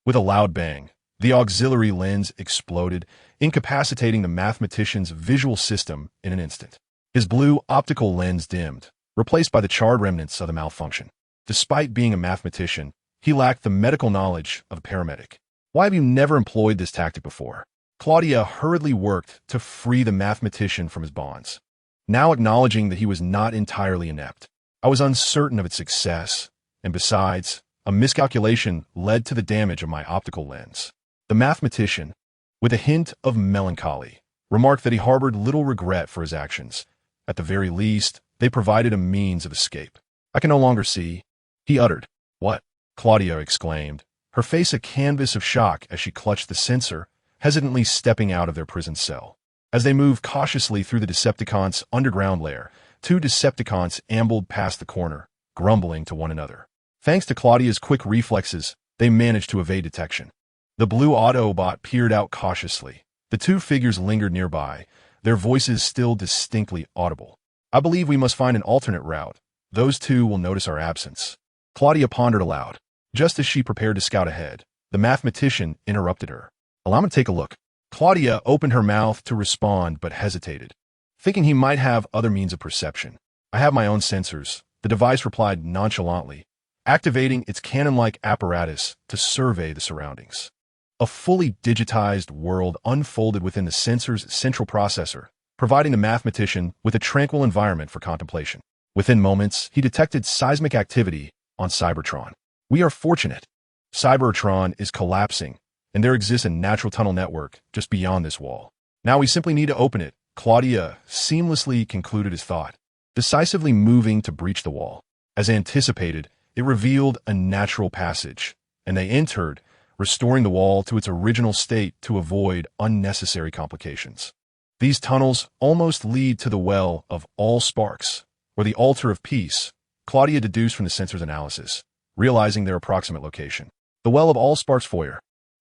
Speaker 1: With a loud bang, the auxiliary lens exploded, incapacitating the mathematician's visual system in an instant. His blue optical lens dimmed, replaced by the charred remnants of the malfunction. Despite being a mathematician, he lacked the medical knowledge of a paramedic. "Why have you never employed this tactic before?" Claudia hurriedly worked to free the mathematician from his bonds, now acknowledging that he was not entirely inept. "I was uncertain of its success, and besides, a miscalculation led to the damage of my optical lens." The mathematician, with a hint of melancholy, remarked that he harbored little regret for his actions. At the very least, they provided a means of escape. "I can no longer see," he uttered. "What?" Claudia exclaimed, her face a canvas of shock as she clutched the sensor, hesitantly stepping out of their prison cell. As they moved cautiously through the Decepticons' underground lair, two Decepticons ambled past the corner, grumbling to one another. Thanks to Claudia's quick reflexes, they managed to evade detection. The blue Autobot peered out cautiously. The two figures lingered nearby, their voices still distinctly audible. "I believe we must find an alternate route. Those two will notice our absence." Claudia pondered aloud. Just as she prepared to scout ahead, the mathematician interrupted her. "Allow me to take a look." Claudia opened her mouth to respond but hesitated, thinking he might have other means of perception. "I have my own sensors," the device replied nonchalantly, activating its cannon-like apparatus to survey the surroundings. A fully digitized world unfolded within the sensor's central processor, providing the mathematician with a tranquil environment for contemplation. Within moments, he detected seismic activity on Cybertron. "We are fortunate. Cybertron is collapsing, and there exists a natural tunnel network just beyond this wall. Now we simply need to open it," Claudia seamlessly concluded his thought, decisively moving to breach the wall. As anticipated, it revealed a natural passage, and they entered, restoring the wall to its original state to avoid unnecessary complications. These tunnels almost lead to the Well of All Sparks, or the Altar of Peace, Claudia deduced from the sensor's analysis, realizing their approximate location. The Well of All Sparks foyer.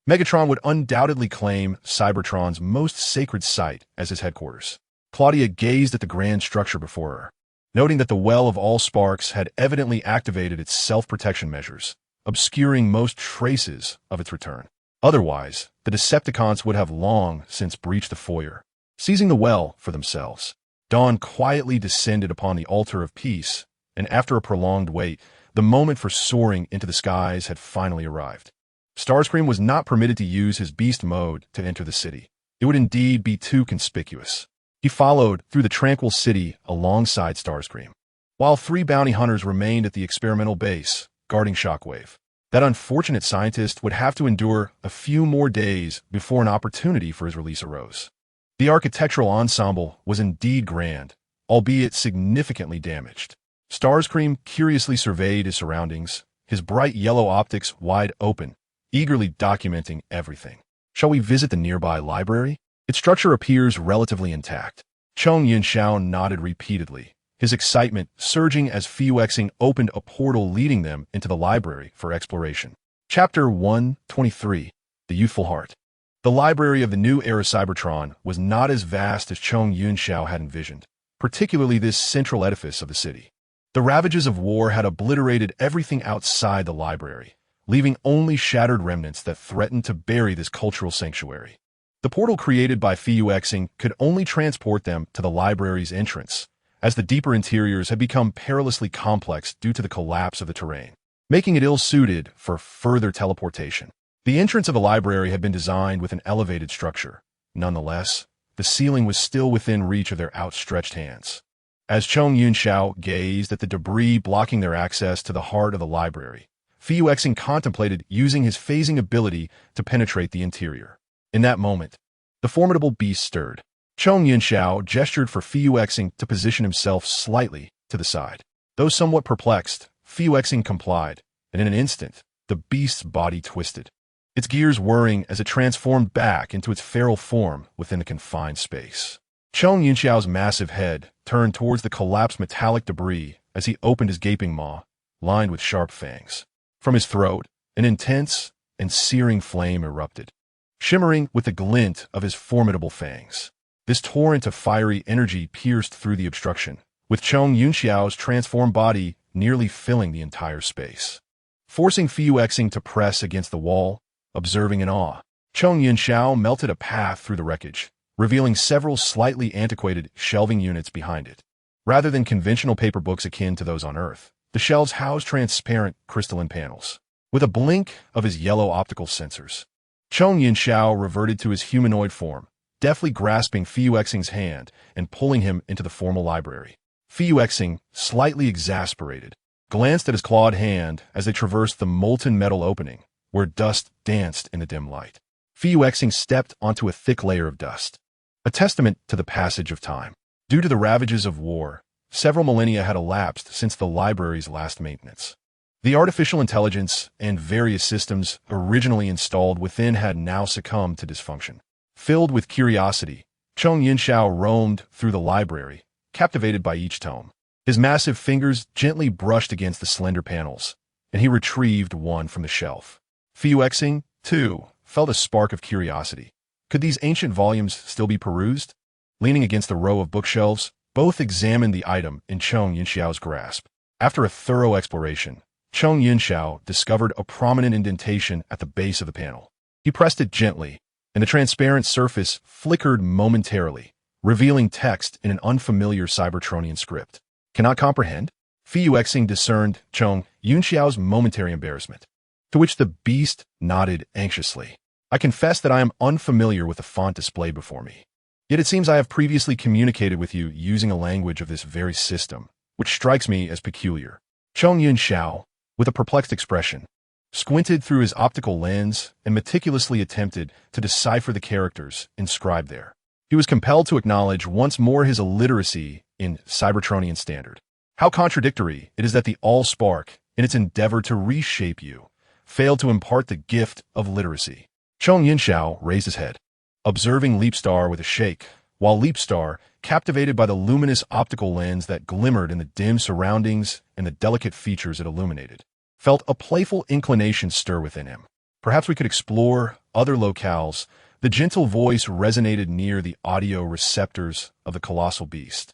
Speaker 1: Megatron would undoubtedly claim Cybertron's most sacred site as his headquarters. Claudia gazed at the grand structure before her, noting that the Well of All Sparks had evidently activated its self-protection measures, obscuring most traces of its return. Otherwise, the Decepticons would have long since breached the foyer, seizing the well for themselves. Dawn quietly descended upon the altar of peace, and after a prolonged wait, the moment for soaring into the skies had finally arrived. Starscream was not permitted to use his beast mode to enter the city. It would indeed be too conspicuous. He followed through the tranquil city alongside Starscream, while 3 bounty hunters remained at the experimental base, guarding Shockwave. That unfortunate scientist would have to endure a few more days before an opportunity for his release arose. The architectural ensemble was indeed grand, albeit significantly damaged. Starscream curiously surveyed his surroundings, his bright yellow optics wide open, eagerly documenting everything. Shall we visit the nearby library? Its structure appears relatively intact. Chong Yunxiao nodded repeatedly, his excitement surging as Fuexing opened a portal leading them into the library for exploration. Chapter 123, The Youthful Heart. The library of the new era Cybertron was not as vast as Chong Yunxiao had envisioned, particularly this central edifice of the city. The ravages of war had obliterated everything outside the library, leaving only shattered remnants that threatened to bury this cultural sanctuary. The portal created by Fuexing could only transport them to the library's entrance, as the deeper interiors had become perilously complex due to the collapse of the terrain, making it ill-suited for further teleportation. The entrance of the library had been designed with an elevated structure. Nonetheless, the ceiling was still within reach of their outstretched hands. As Chong Yunxiao gazed at the debris blocking their access to the heart of the library, Fuexing contemplated using his phasing ability to penetrate the interior. In that moment, the formidable beast stirred. Chong Yunxiao gestured for Fuexing to position himself slightly to the side. Though somewhat perplexed, Fuexing complied, and in an instant, the beast's body twisted, its gears whirring as it transformed back into its feral form within the confined space. Chong Yunxiao's massive head turned towards the collapsed metallic debris as he opened his gaping maw, lined with sharp fangs. From his throat, an intense and searing flame erupted, shimmering with the glint of his formidable fangs. This torrent of fiery energy pierced through the obstruction, with Chong Yunxiao's transformed body nearly filling the entire space. Forcing Fuexing to press against the wall, observing in awe, Chong Yunxiao melted a path through the wreckage, revealing several slightly antiquated shelving units behind it. Rather than conventional paper books akin to those on Earth, the shelves housed transparent crystalline panels. With a blink of his yellow optical sensors, Chong Yunxiao reverted to his humanoid form, deftly grasping Fuexing's hand and pulling him into the formal library. Fuexing, slightly exasperated, glanced at his clawed hand as they traversed the molten metal opening, where dust danced in the dim light. Fuexing stepped onto a thick layer of dust, a testament to the passage of time. Due to the ravages of war, several millennia had elapsed since the library's last maintenance. The artificial intelligence and various systems originally installed within had now succumbed to dysfunction. Filled with curiosity, Chong Yunxiao roamed through the library, captivated by each tome. His massive fingers gently brushed against the slender panels, and he retrieved one from the shelf. Fuexing, too, felt a spark of curiosity. Could these ancient volumes still be perused? Leaning against the row of bookshelves, both examined the item in Chong Yunxiao's grasp. After a thorough exploration, Chong Yunxiao discovered a prominent indentation at the base of the panel. He pressed it gently, and the transparent surface flickered momentarily, revealing text in an unfamiliar Cybertronian script. Cannot comprehend? Fuexing discerned Chong Yunxiao's momentary embarrassment, to which the beast nodded anxiously. I confess that I am unfamiliar with the font displayed before me. Yet it seems I have previously communicated with you using a language of this very system, which strikes me as peculiar. Chong Yunxiao, with a perplexed expression, squinted through his optical lens and meticulously attempted to decipher the characters inscribed there. He was compelled to acknowledge once more his illiteracy in Cybertronian standard. How contradictory it is that the Allspark, in its endeavor to reshape you, failed to impart the gift of literacy. Chong Yunxiao raised his head, observing Leapstar with a shake, while Leapstar, captivated by the luminous optical lens that glimmered in the dim surroundings and the delicate features it illuminated, felt a playful inclination stir within him. Perhaps we could explore other locales. The gentle voice resonated near the audio receptors of the colossal beast.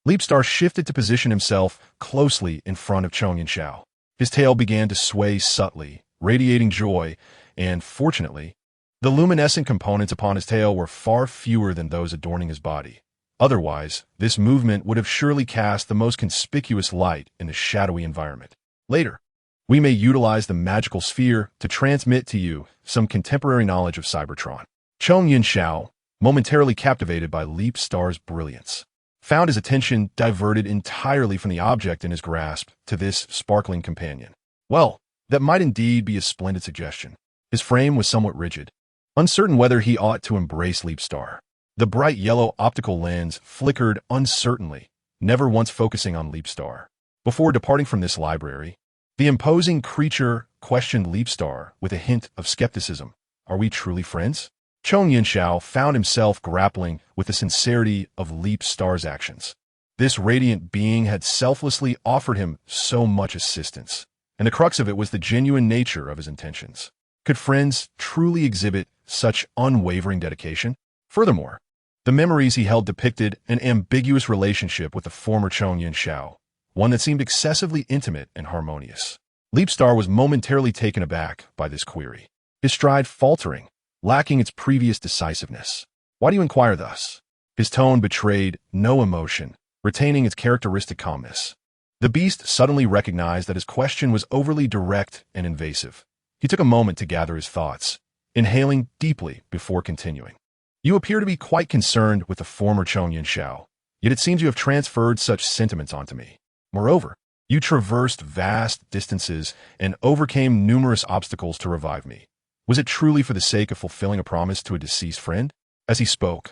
Speaker 1: Leapstar shifted to position himself closely in front of Chong Yunxiao. His tail began to sway subtly, radiating joy, and, fortunately, the luminescent components upon his tail were far fewer than those adorning his body, Otherwise, this movement would have surely cast the most conspicuous light in the shadowy environment. Later, we may utilize the magical sphere to transmit to you some contemporary knowledge of Cybertron. Chong Yin-Xiao, momentarily captivated by Leap Star's brilliance, found his attention diverted entirely from the object in his grasp to this sparkling companion. Well, that might indeed be a splendid suggestion. His frame was somewhat rigid, uncertain whether he ought to embrace Leap Star. The bright yellow optical lens flickered uncertainly, never once focusing on Leap Star. Before departing from this library, the imposing creature questioned Leap Star with a hint of skepticism. Are we truly friends? Chong Yin-Xiao found himself grappling with the sincerity of Leap Star's actions. This radiant being had selflessly offered him so much assistance, and the crux of it was the genuine nature of his intentions. Could friends truly exhibit such unwavering dedication? Furthermore, the memories he held depicted an ambiguous relationship with the former Chong Yin-Xiao, one that seemed excessively intimate and harmonious. Leap Star was momentarily taken aback by this query, his stride faltering, lacking its previous decisiveness. Why do you inquire thus? His tone betrayed no emotion, retaining its characteristic calmness. The beast suddenly recognized that his question was overly direct and invasive. He took a moment to gather his thoughts, inhaling deeply before continuing. You appear to be quite concerned with the former Chong Yin-Xiao, yet it seems you have transferred such sentiments onto me. Moreover, you traversed vast distances and overcame numerous obstacles to revive me. Was it truly for the sake of fulfilling a promise to a deceased friend? As he spoke,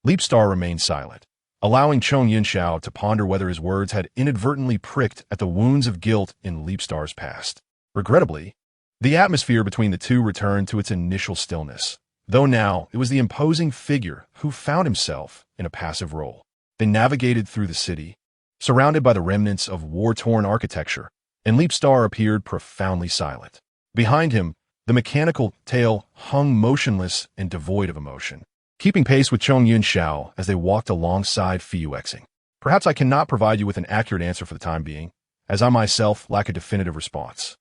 Speaker 1: Leap Star remained silent, allowing Chong Yin-Xiao to ponder whether his words had inadvertently pricked at the wounds of guilt in Leap Star's past. Regrettably, the atmosphere between the two returned to its initial stillness, though now it was the imposing figure who found himself in a passive role. They navigated through the city, surrounded by the remnants of war-torn architecture, and Leap Star appeared profoundly silent. Behind him, the mechanical tail hung motionless and devoid of emotion, keeping pace with Chong Yin-Xiao as they walked alongside Fuyuexing. Perhaps I cannot provide you with an accurate answer for the time being, as I myself lack a definitive response.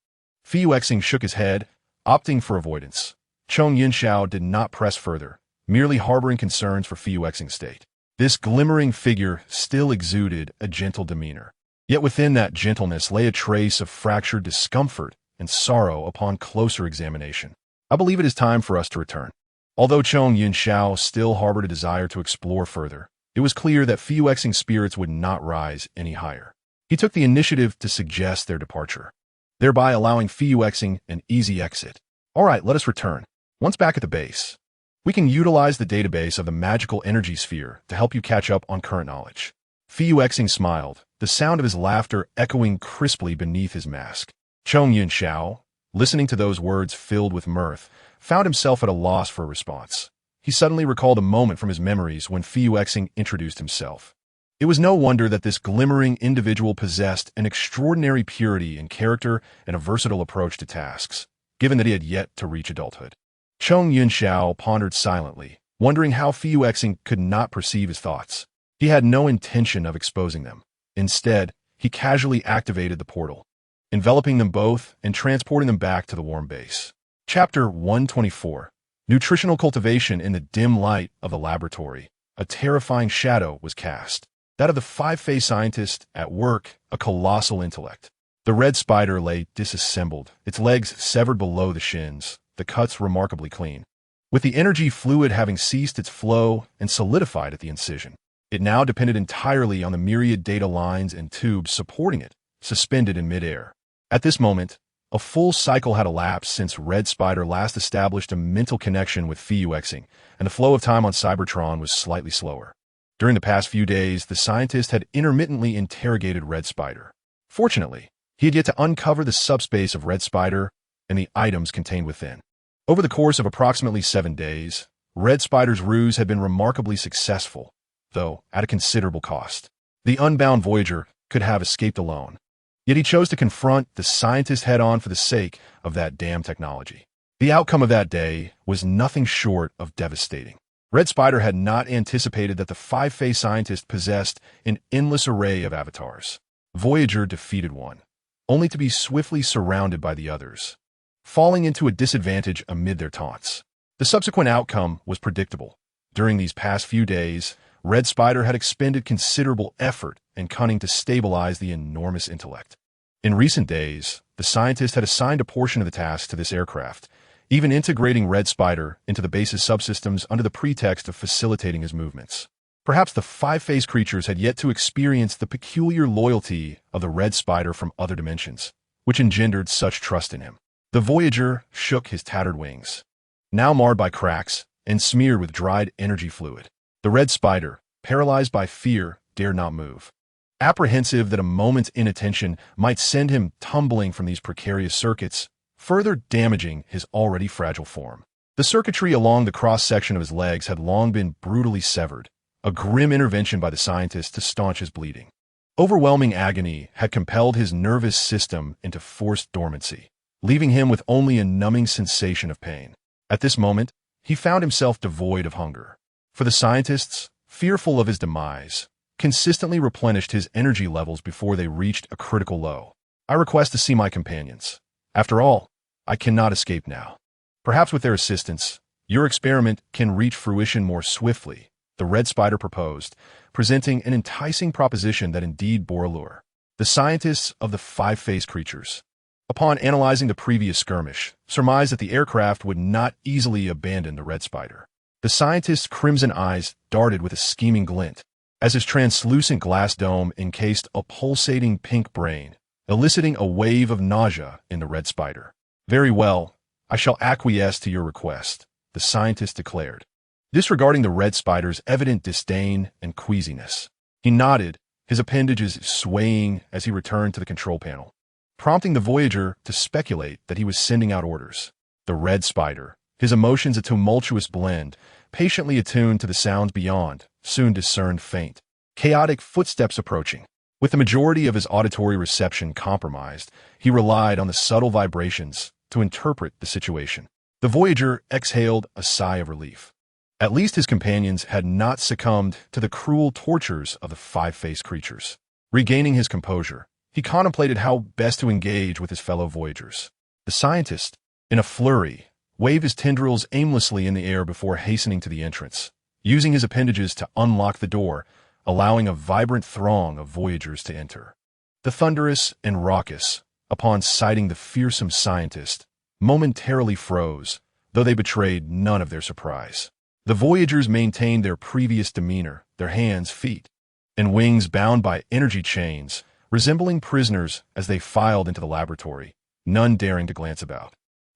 Speaker 1: Fuyuexing shook his head, opting for avoidance. Chong Yin-Xiao did not press further, merely harboring concerns for Fuyuexing's state. This glimmering figure still exuded a gentle demeanor. Yet within that gentleness lay a trace of fractured discomfort and sorrow upon closer examination. I believe it is time for us to return. Although Chong Yin-Xiao still harbored a desire to explore further, it was clear that Fuyuexing's spirits would not rise any higher. He took the initiative to suggest their departure, thereby allowing Fuyuexing an easy exit. All right, let us return. Once back at the base, we can utilize the database of the magical energy sphere to help you catch up on current knowledge. Fuyuexing smiled, the sound of his laughter echoing crisply beneath his mask. Chong Yin-Xiao, listening to those words filled with mirth, found himself at a loss for a response. He suddenly recalled a moment from his memories when Fuyuexing introduced himself. It was no wonder that this glimmering individual possessed an extraordinary purity in character and a versatile approach to tasks, given that he had yet to reach adulthood. Chong Yin-Xiao pondered silently, wondering how Fuyuexing could not perceive his thoughts. He had no intention of exposing them. Instead, he casually activated the portal, enveloping them both and transporting them back to the warm base. Chapter 124. Nutritional Cultivation in the Dim Light of the Laboratory. A terrifying shadow was cast, that of the five-phase scientist at work, a colossal intellect. The red spider lay disassembled, its legs severed below the shins, the cuts remarkably clean, with the energy fluid having ceased its flow and solidified at the incision. It now depended entirely on the myriad data lines and tubes supporting it, suspended in midair. At this moment, a full cycle had elapsed since Red Spider last established a mental connection with Fuyuexing, and the flow of time on Cybertron was slightly slower. During the past few days, the scientist had intermittently interrogated Red Spider. Fortunately, he had yet to uncover the subspace of Red Spider and the items contained within. Over the course of approximately 7 days, Red Spider's ruse had been remarkably successful, though at a considerable cost. The unbound Voyager could have escaped alone, yet he chose to confront the scientist head-on for the sake of that damn technology. The outcome of that day was nothing short of devastating. Red Spider had not anticipated that the five-phase scientist possessed an endless array of avatars. Voyager defeated one, only to be swiftly surrounded by the others, falling into a disadvantage amid their taunts. The subsequent outcome was predictable. During these past few days, Red Spider had expended considerable effort and cunning to stabilize the enormous intellect. In recent days, the scientist had assigned a portion of the task to this aircraft, even integrating Red Spider into the base's subsystems under the pretext of facilitating his movements. Perhaps the five-phase creatures had yet to experience the peculiar loyalty of the Red Spider from other dimensions, which engendered such trust in him. The Voyager shook his tattered wings, now marred by cracks and smeared with dried energy fluid. The Red Spider, paralyzed by fear, dared not move. Apprehensive that a moment's inattention might send him tumbling from these precarious circuits, further damaging his already fragile form. The circuitry along the cross-section of his legs had long been brutally severed, a grim intervention by the scientist to staunch his bleeding. Overwhelming agony had compelled his nervous system into forced dormancy, leaving him with only a numbing sensation of pain. At this moment, he found himself devoid of hunger. For the scientists, fearful of his demise, consistently replenished his energy levels before they reached a critical low. I request to see my companions. After all, I cannot escape now. Perhaps with their assistance, your experiment can reach fruition more swiftly, the Red Spider proposed, presenting an enticing proposition that indeed bore allure. The scientists of the five-phase creatures, upon analyzing the previous skirmish, surmised that the aircraft would not easily abandon the Red Spider. The scientist's crimson eyes darted with a scheming glint, as his translucent glass dome encased a pulsating pink brain, eliciting a wave of nausea in the Red Spider. Very well, I shall acquiesce to your request, the scientist declared, disregarding the Red Spider's evident disdain and queasiness. He nodded, his appendages swaying as he returned to the control panel, prompting the Voyager to speculate that he was sending out orders. The Red Spider, his emotions a tumultuous blend, patiently attuned to the sounds beyond, soon discerned faint, chaotic footsteps approaching. With the majority of his auditory reception compromised, he relied on the subtle vibrations to interpret the situation. The Voyager exhaled a sigh of relief. At least his companions had not succumbed to the cruel tortures of the five-phase creatures. Regaining his composure, he contemplated how best to engage with his fellow Voyagers. The scientist, in a flurry, waved his tendrils aimlessly in the air before hastening to the entrance, using his appendages to unlock the door, allowing a vibrant throng of Voyagers to enter. The thunderous and raucous, upon sighting the fearsome scientist, momentarily froze, though they betrayed none of their surprise. The Voyagers maintained their previous demeanor, their hands, feet, and wings bound by energy chains, resembling prisoners as they filed into the laboratory, none daring to glance about.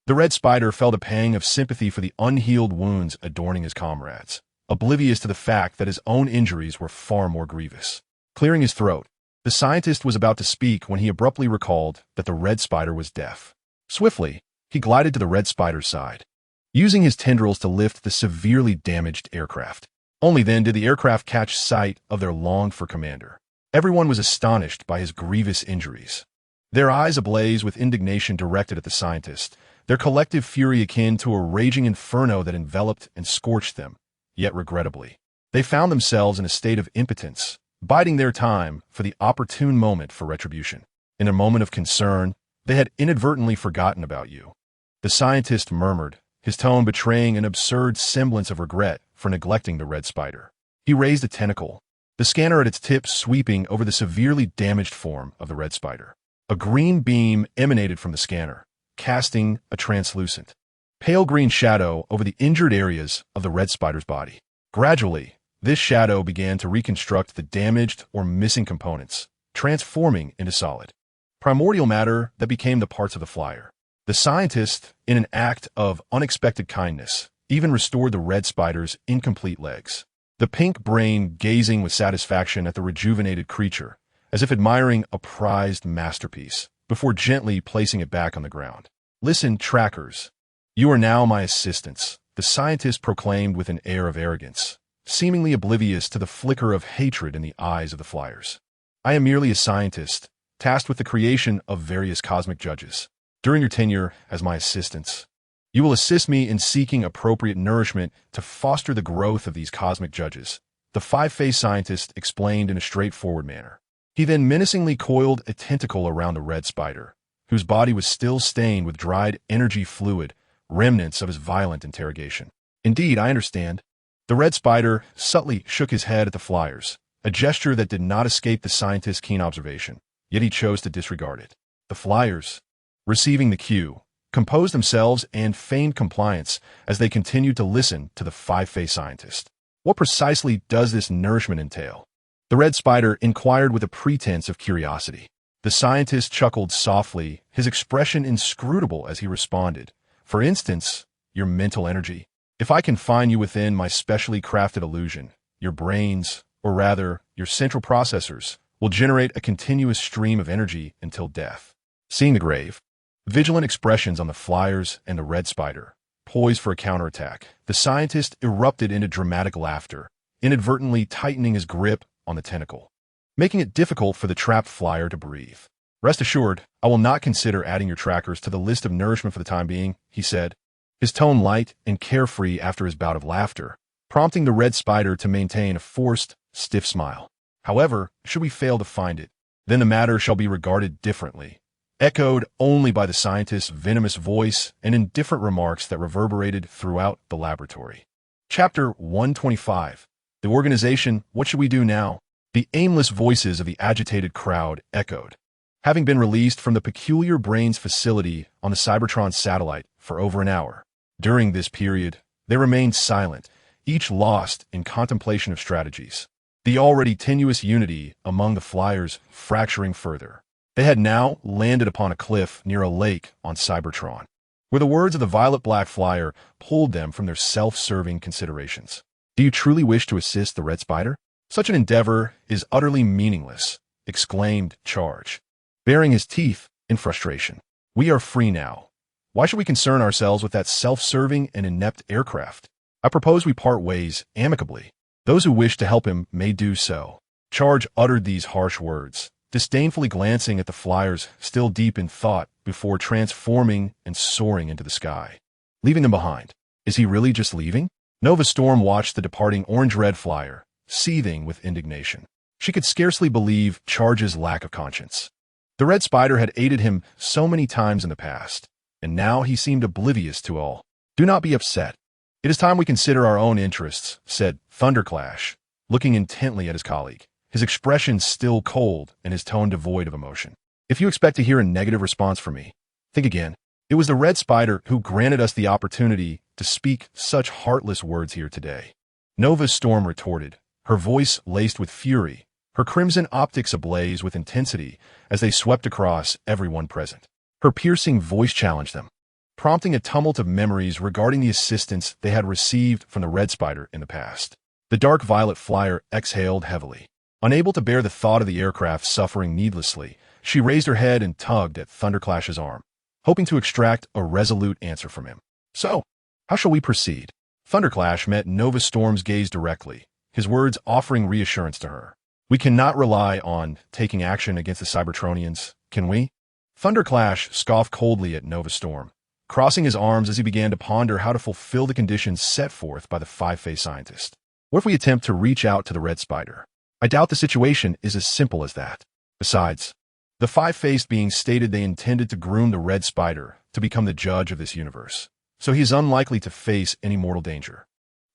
Speaker 1: The Red Spider felt a pang of sympathy for the unhealed wounds adorning his comrades, oblivious to the fact that his own injuries were far more grievous. Clearing his throat, the scientist was about to speak when he abruptly recalled that the Red Spider was deaf. Swiftly, he glided to the Red Spider's side, using his tendrils to lift the severely damaged aircraft. Only then did the aircraft catch sight of their longed-for commander. Everyone was astonished by his grievous injuries. Their eyes ablaze with indignation directed at the scientist, their collective fury akin to a raging inferno that enveloped and scorched them. Yet regrettably, they found themselves in a state of impotence, biding their time for the opportune moment for retribution. In a moment of concern, they had inadvertently forgotten about you. The scientist murmured, his tone betraying an absurd semblance of regret for neglecting the Red Spider. He raised a tentacle, the scanner at its tip sweeping over the severely damaged form of the Red Spider. A green beam emanated from the scanner, casting a translucent, pale green shadow over the injured areas of the Red Spider's body. Gradually, this shadow began to reconstruct the damaged or missing components, transforming into solid, primordial matter that became the parts of the flyer. The scientist, in an act of unexpected kindness, even restored the Red Spider's incomplete legs. The pink brain gazing with satisfaction at the rejuvenated creature, as if admiring a prized masterpiece, before gently placing it back on the ground. Listen, trackers. You are now my assistants, the scientist proclaimed with an air of arrogance, seemingly oblivious to the flicker of hatred in the eyes of the flyers. I am merely a scientist, tasked with the creation of various cosmic judges. During your tenure as my assistants, you will assist me in seeking appropriate nourishment to foster the growth of these cosmic judges, the five-phase scientist explained in a straightforward manner. He then menacingly coiled a tentacle around the Red Spider, whose body was still stained with dried energy fluid, remnants of his violent interrogation. Indeed, I understand. The red spider subtly shook his head at the flyers, a gesture that did not escape the scientist's keen observation, yet he chose to disregard it. The flyers, receiving the cue, composed themselves and feigned compliance as they continued to listen to the five-faced scientist. What precisely does this nourishment entail? The red spider inquired with a pretense of curiosity. The scientist chuckled softly, his expression inscrutable as he responded. For instance, your mental energy. If I confine you within my specially crafted illusion, your brains, or rather, your central processors, will generate a continuous stream of energy until death. Seeing the grave, vigilant expressions on the flyers and the red spider, poised for a counterattack, the scientist erupted into dramatic laughter, inadvertently tightening his grip on the tentacle, making it difficult for the trapped flyer to breathe. Rest assured, I will not consider adding your trackers to the list of nourishment for the time being, he said, his tone light and carefree after his bout of laughter, prompting the red spider to maintain a forced, stiff smile. However, should we fail to find it, then the matter shall be regarded differently, echoed only by the scientist's venomous voice and indifferent remarks that reverberated throughout the laboratory. Chapter 125. The organization, what should we do now? The aimless voices of the agitated crowd echoed. Having been released from the peculiar brains facility on the Cybertron satellite for over an hour, during this period, they remained silent, each lost in contemplation of strategies. The already tenuous unity among the flyers fracturing further. They had now landed upon a cliff near a lake on Cybertron, where the words of the violet-black flyer pulled them from their self-serving considerations. Do you truly wish to assist the red spider? Such an endeavor is utterly meaningless, exclaimed Charge, baring his teeth in frustration. We are free now. Why should we concern ourselves with that self-serving and inept aircraft? I propose we part ways amicably. Those who wish to help him may do so. Charge uttered these harsh words, disdainfully glancing at the flyers still deep in thought before transforming and soaring into the sky, leaving them behind. Is he really just leaving? Nova Storm watched the departing orange-red flyer, seething with indignation. She could scarcely believe Charge's lack of conscience. The red spider had aided him so many times in the past, and now he seemed oblivious to all. Do not be upset. It is time we consider our own interests, said Thunderclash, looking intently at his colleague, his expression still cold and his tone devoid of emotion. If you expect to hear a negative response from me, think again. It was the red spider who granted us the opportunity to speak such heartless words here today. Nova Storm retorted, her voice laced with fury, her crimson optics ablaze with intensity as they swept across everyone present. Her piercing voice challenged them, prompting a tumult of memories regarding the assistance they had received from the red spider in the past. The dark violet flyer exhaled heavily. Unable to bear the thought of the aircraft suffering needlessly, she raised her head and tugged at Thunderclash's arm, hoping to extract a resolute answer from him. So, how shall we proceed? Thunderclash met Nova Storm's gaze directly, his words offering reassurance to her. We cannot rely on taking action against the Cybertronians, can we? Thunderclash scoffed coldly at Nova Storm, crossing his arms as he began to ponder how to fulfill the conditions set forth by the five-faced scientist. What if we attempt to reach out to the red spider? I doubt the situation is as simple as that. Besides, the five-faced beings stated they intended to groom the red spider to become the judge of this universe, so he is unlikely to face any mortal danger.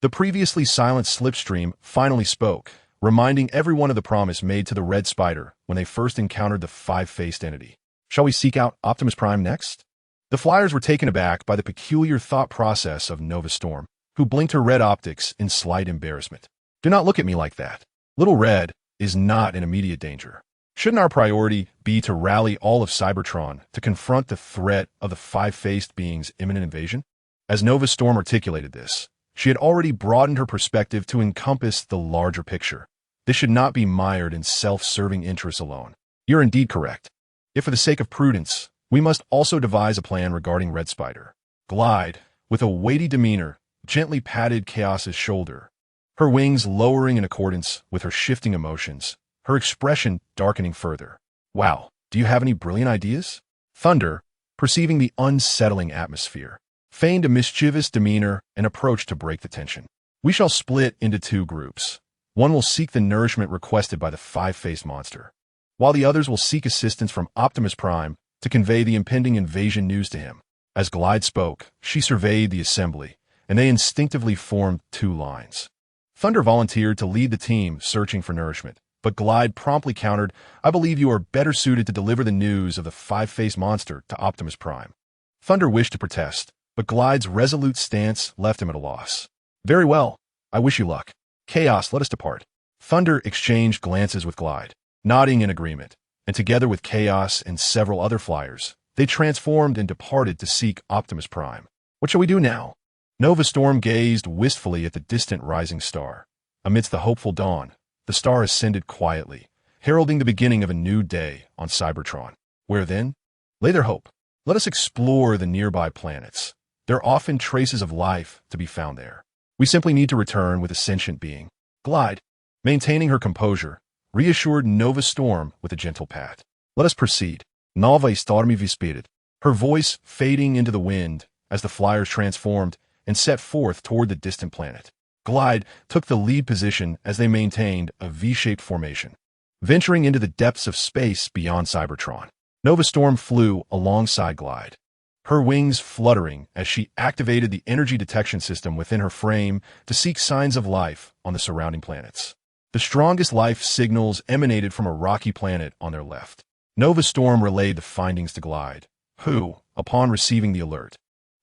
Speaker 1: The previously silent Slipstream finally spoke, reminding everyone of the promise made to the red spider when they first encountered the five-faced entity. Shall we seek out Optimus Prime next? The flyers were taken aback by the peculiar thought process of Nova Storm, who blinked her red optics in slight embarrassment. Do not look at me like that. Little Red is not in immediate danger. Shouldn't our priority be to rally all of Cybertron to confront the threat of the five-faced being's imminent invasion? As Nova Storm articulated this, she had already broadened her perspective to encompass the larger picture. This should not be mired in self-serving interests alone. You're indeed correct. If for the sake of prudence, we must also devise a plan regarding Red Spider. Glide, with a weighty demeanor, gently patted Chaos's shoulder, her wings lowering in accordance with her shifting emotions, her expression darkening further. Wow, do you have any brilliant ideas? Thunder, perceiving the unsettling atmosphere, feigned a mischievous demeanor and approached to break the tension. We shall split into two groups. One will seek the nourishment requested by the five-faced monster, while the others will seek assistance from Optimus Prime to convey the impending invasion news to him. As Glide spoke, she surveyed the assembly, and they instinctively formed two lines. Thunder volunteered to lead the team searching for nourishment, but Glide promptly countered, "I believe you are better suited to deliver the news of the five-faced monster to Optimus Prime." Thunder wished to protest, but Glide's resolute stance left him at a loss. "Very well. I wish you luck. Chaos, let us depart." Thunder exchanged glances with Glide, nodding in agreement, and together with Chaos and several other flyers, they transformed and departed to seek Optimus Prime. "What shall we do now?" Nova Storm gazed wistfully at the distant rising star. Amidst the hopeful dawn, the star ascended quietly, heralding the beginning of a new day on Cybertron. Where then lay their hope? Let us explore the nearby planets. There are often traces of life to be found there. We simply need to return with a sentient being. Glide, maintaining her composure, reassured Nova Storm with a gentle pat. "Let us proceed." Nova Stormi vispirit, her voice fading into the wind as the flyers transformed and set forth toward the distant planet. Glide took the lead position as they maintained a V-shaped formation, venturing into the depths of space beyond Cybertron. Nova Storm flew alongside Glide, her wings fluttering as she activated the energy detection system within her frame to seek signs of life on the surrounding planets. The strongest life signals emanated from a rocky planet on their left. Nova Storm relayed the findings to Glide, who, upon receiving the alert,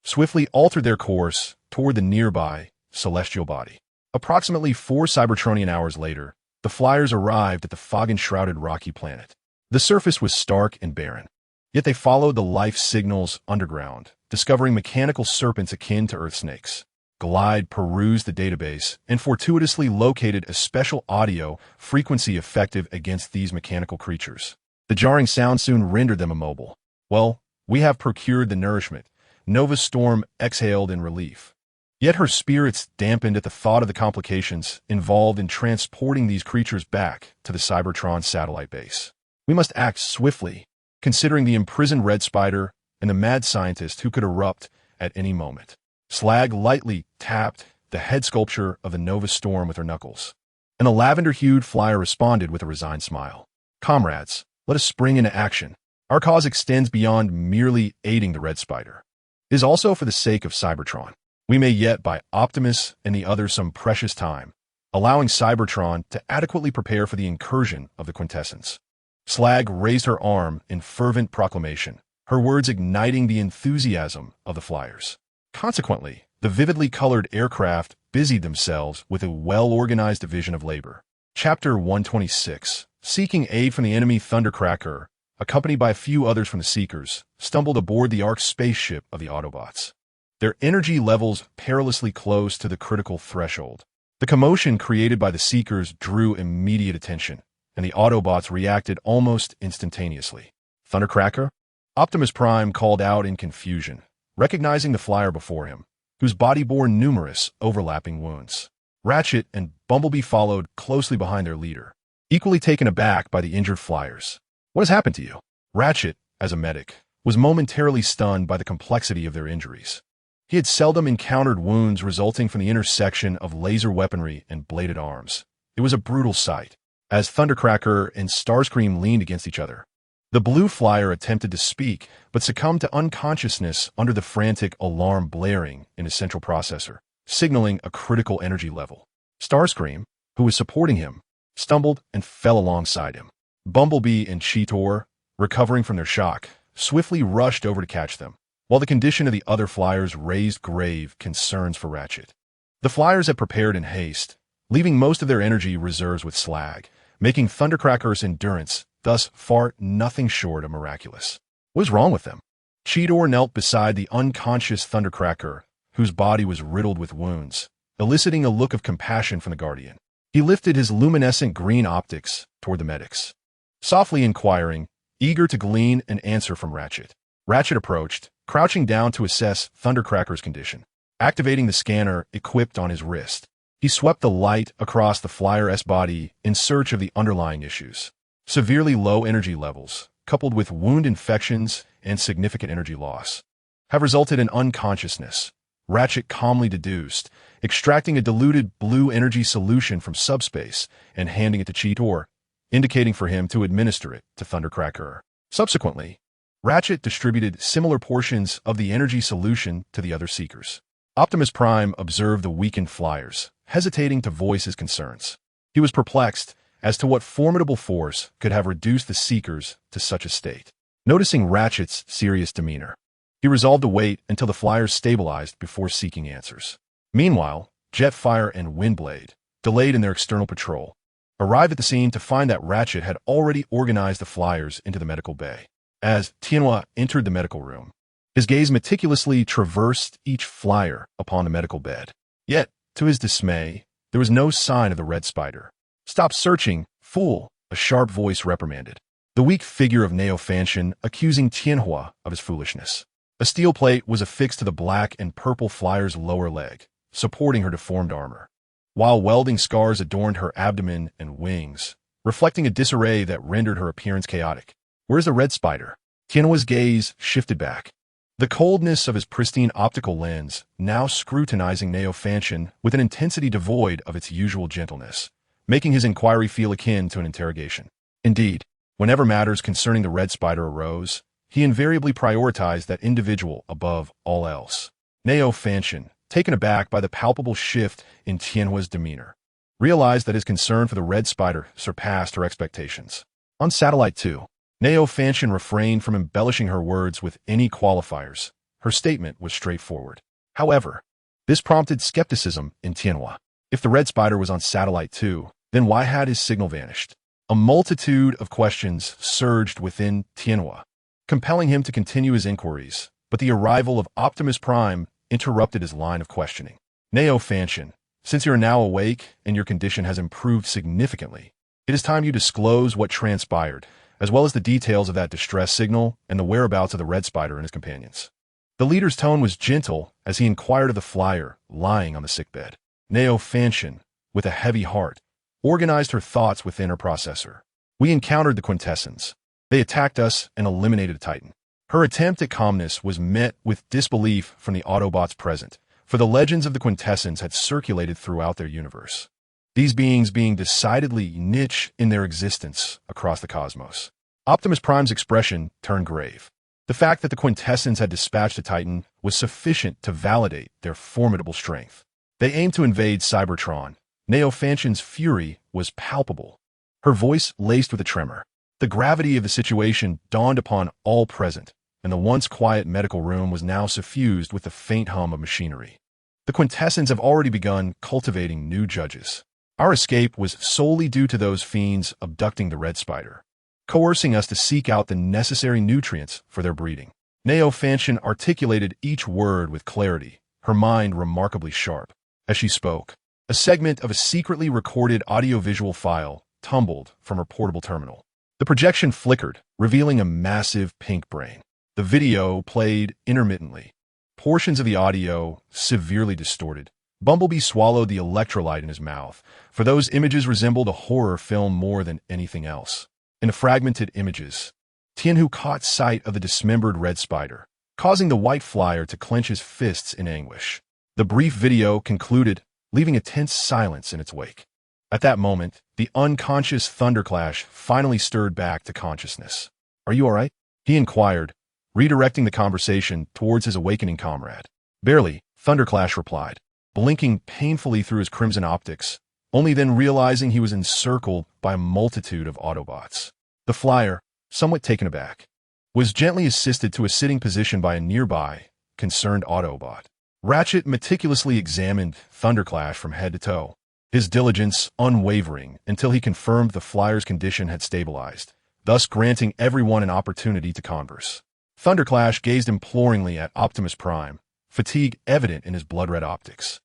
Speaker 1: swiftly altered their course toward the nearby celestial body. Approximately 4 Cybertronian hours later, the flyers arrived at the fog-enshrouded rocky planet. The surface was stark and barren, yet they followed the life signals underground, discovering mechanical serpents akin to earth snakes. Glide perused the database and fortuitously located a special audio frequency effective against these mechanical creatures. The jarring sound soon rendered them immobile. "Well, we have procured the nourishment," Nova Storm exhaled in relief. Yet her spirits dampened at the thought of the complications involved in transporting these creatures back to the Cybertron satellite base. "We must act swiftly, considering the imprisoned Red Spider and the mad scientist who could erupt at any moment." Slag lightly tapped the head sculpture of the Nova Storm with her knuckles, and the lavender-hued flyer responded with a resigned smile. "Comrades, let us spring into action. Our cause extends beyond merely aiding the Red Spider. It is also for the sake of Cybertron. We may yet buy Optimus and the others some precious time, allowing Cybertron to adequately prepare for the incursion of the Quintessence." Slag raised her arm in fervent proclamation, her words igniting the enthusiasm of the flyers. Consequently, the vividly colored aircraft busied themselves with a well-organized division of labor. Chapter 126. Seeking aid from the enemy, Thundercracker, accompanied by a few others from the Seekers, stumbled aboard the Ark spaceship of the Autobots, their energy levels perilously close to the critical threshold. The commotion created by the Seekers drew immediate attention, and the Autobots reacted almost instantaneously. "Thundercracker?" Optimus Prime called out in confusion, recognizing the flyer before him, whose body bore numerous overlapping wounds. Ratchet and Bumblebee followed closely behind their leader, equally taken aback by the injured flyers. "What has happened to you?" Ratchet, as a medic, was momentarily stunned by the complexity of their injuries. He had seldom encountered wounds resulting from the intersection of laser weaponry and bladed arms. It was a brutal sight, as Thundercracker and Starscream leaned against each other. The blue flyer attempted to speak, but succumbed to unconsciousness under the frantic alarm blaring in his central processor, signaling a critical energy level. Starscream, who was supporting him, stumbled and fell alongside him. Bumblebee and Cheetor, recovering from their shock, swiftly rushed over to catch them, while the condition of the other flyers raised grave concerns for Ratchet. The flyers had prepared in haste, leaving most of their energy reserves with Slag, making Thundercracker's endurance thus far nothing short of miraculous. What was wrong with them? Cheetor knelt beside the unconscious Thundercracker, whose body was riddled with wounds, eliciting a look of compassion from the Guardian. He lifted his luminescent green optics toward the medics, softly inquiring, eager to glean an answer from Ratchet. Ratchet approached, crouching down to assess Thundercracker's condition. Activating the scanner equipped on his wrist, he swept the light across the Flyer-S body in search of the underlying issues. Severely low energy levels, coupled with wound infections and significant energy loss, have resulted in unconsciousness, Ratchet calmly deduced, extracting a diluted blue energy solution from subspace and handing it to Cheetor, indicating for him to administer it to Thundercracker. Subsequently, Ratchet distributed similar portions of the energy solution to the other Seekers. Optimus Prime observed the weakened flyers, hesitating to voice his concerns. He was perplexed as to what formidable force could have reduced the Seekers to such a state. Noticing Ratchet's serious demeanor, he resolved to wait until the flyers stabilized before seeking answers. Meanwhile, Jetfire and Windblade, delayed in their external patrol, arrived at the scene to find that Ratchet had already organized the flyers into the medical bay. As Tianhua entered the medical room, his gaze meticulously traversed each flyer upon the medical bed. Yet, to his dismay, there was no sign of the Red Spider. "Stop searching, fool," a sharp voice reprimanded. The weak figure of Neo Fanshin accusing Tianhua of his foolishness. A steel plate was affixed to the black and purple flyer's lower leg, supporting her deformed armor, while welding scars adorned her abdomen and wings, reflecting a disarray that rendered her appearance chaotic. "Where's the Red Spider?" Tianhua's gaze shifted back, the coldness of his pristine optical lens now scrutinizing Neo Fanshin with an intensity devoid of its usual gentleness, making his inquiry feel akin to an interrogation. Indeed, whenever matters concerning the Red Spider arose, he invariably prioritized that individual above all else. Neo Fanshin, taken aback by the palpable shift in Tianhua's demeanor, realized that his concern for the Red Spider surpassed her expectations. On Satellite 2, Neo Fanshin refrained from embellishing her words with any qualifiers. Her statement was straightforward. However, this prompted skepticism in Tianhua. If the Red Spider was on Satellite 2, then why had his signal vanished? A multitude of questions surged within Tianhua, compelling him to continue his inquiries, but the arrival of Optimus Prime interrupted his line of questioning. "Neo Fanshin, since you are now awake and your condition has improved significantly, it is time you disclose what transpired, as well as the details of that distress signal and the whereabouts of the Red Spider and his companions." The leader's tone was gentle as he inquired of the flyer lying on the sickbed. Neo Fanshin, with a heavy heart, organized her thoughts within her processor. "We encountered the Quintessence. They attacked us and eliminated a Titan." Her attempt at calmness was met with disbelief from the Autobots present, for the legends of the Quintessence had circulated throughout their universe, these beings being decidedly niche in their existence across the cosmos. Optimus Prime's expression turned grave. The fact that the Quintessence had dispatched a Titan was sufficient to validate their formidable strength. They aimed to invade Cybertron. Neo Fanshin's fury was palpable, her voice laced with a tremor. The gravity of the situation dawned upon all present, and the once quiet medical room was now suffused with the faint hum of machinery. "The Quintessence have already begun cultivating new judges. Our escape was solely due to those fiends abducting the Red Spider, coercing us to seek out the necessary nutrients for their breeding." Neo Fanshin articulated each word with clarity, her mind remarkably sharp. As she spoke, a segment of a secretly recorded audiovisual file tumbled from her portable terminal. The projection flickered, revealing a massive pink brain. The video played intermittently, portions of the audio severely distorted. Bumblebee swallowed the electrolyte in his mouth, for those images resembled a horror film more than anything else. In the fragmented images, Tianhu caught sight of the dismembered Red Spider, causing the white flyer to clench his fists in anguish. The brief video concluded, leaving a tense silence in its wake. At that moment, the unconscious Thunderclash finally stirred back to consciousness. "Are you all right?" he inquired, redirecting the conversation towards his awakening comrade. "Barely," Thunderclash replied, blinking painfully through his crimson optics, only then realizing he was encircled by a multitude of Autobots. The flyer, somewhat taken aback, was gently assisted to a sitting position by a nearby, concerned Autobot. Ratchet meticulously examined Thunderclash from head to toe, his diligence unwavering until he confirmed the flyer's condition had stabilized, thus granting everyone an opportunity to converse. Thunderclash gazed imploringly at Optimus Prime, fatigue evident in his blood-red optics.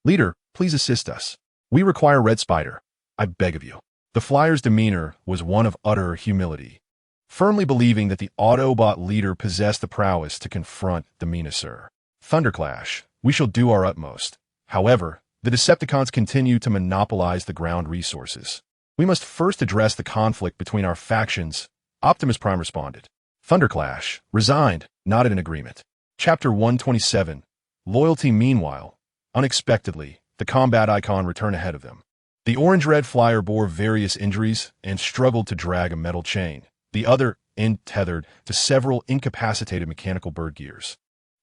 Speaker 1: "Leader, please assist us. We require Red Spider. I beg of you." The flyer's demeanor was one of utter humility, firmly believing that the Autobot leader possessed the prowess to confront the menacer. "Thunderclash, we shall do our utmost. However, the Decepticons continue to monopolize the ground resources. We must first address the conflict between our factions," Optimus Prime responded. Thunderclash, resigned, nodded in agreement. Chapter 127. Loyalty. Meanwhile, unexpectedly, the combat icon returned ahead of them. The orange-red flyer bore various injuries and struggled to drag a metal chain, the other end tethered to several incapacitated mechanical bird gears.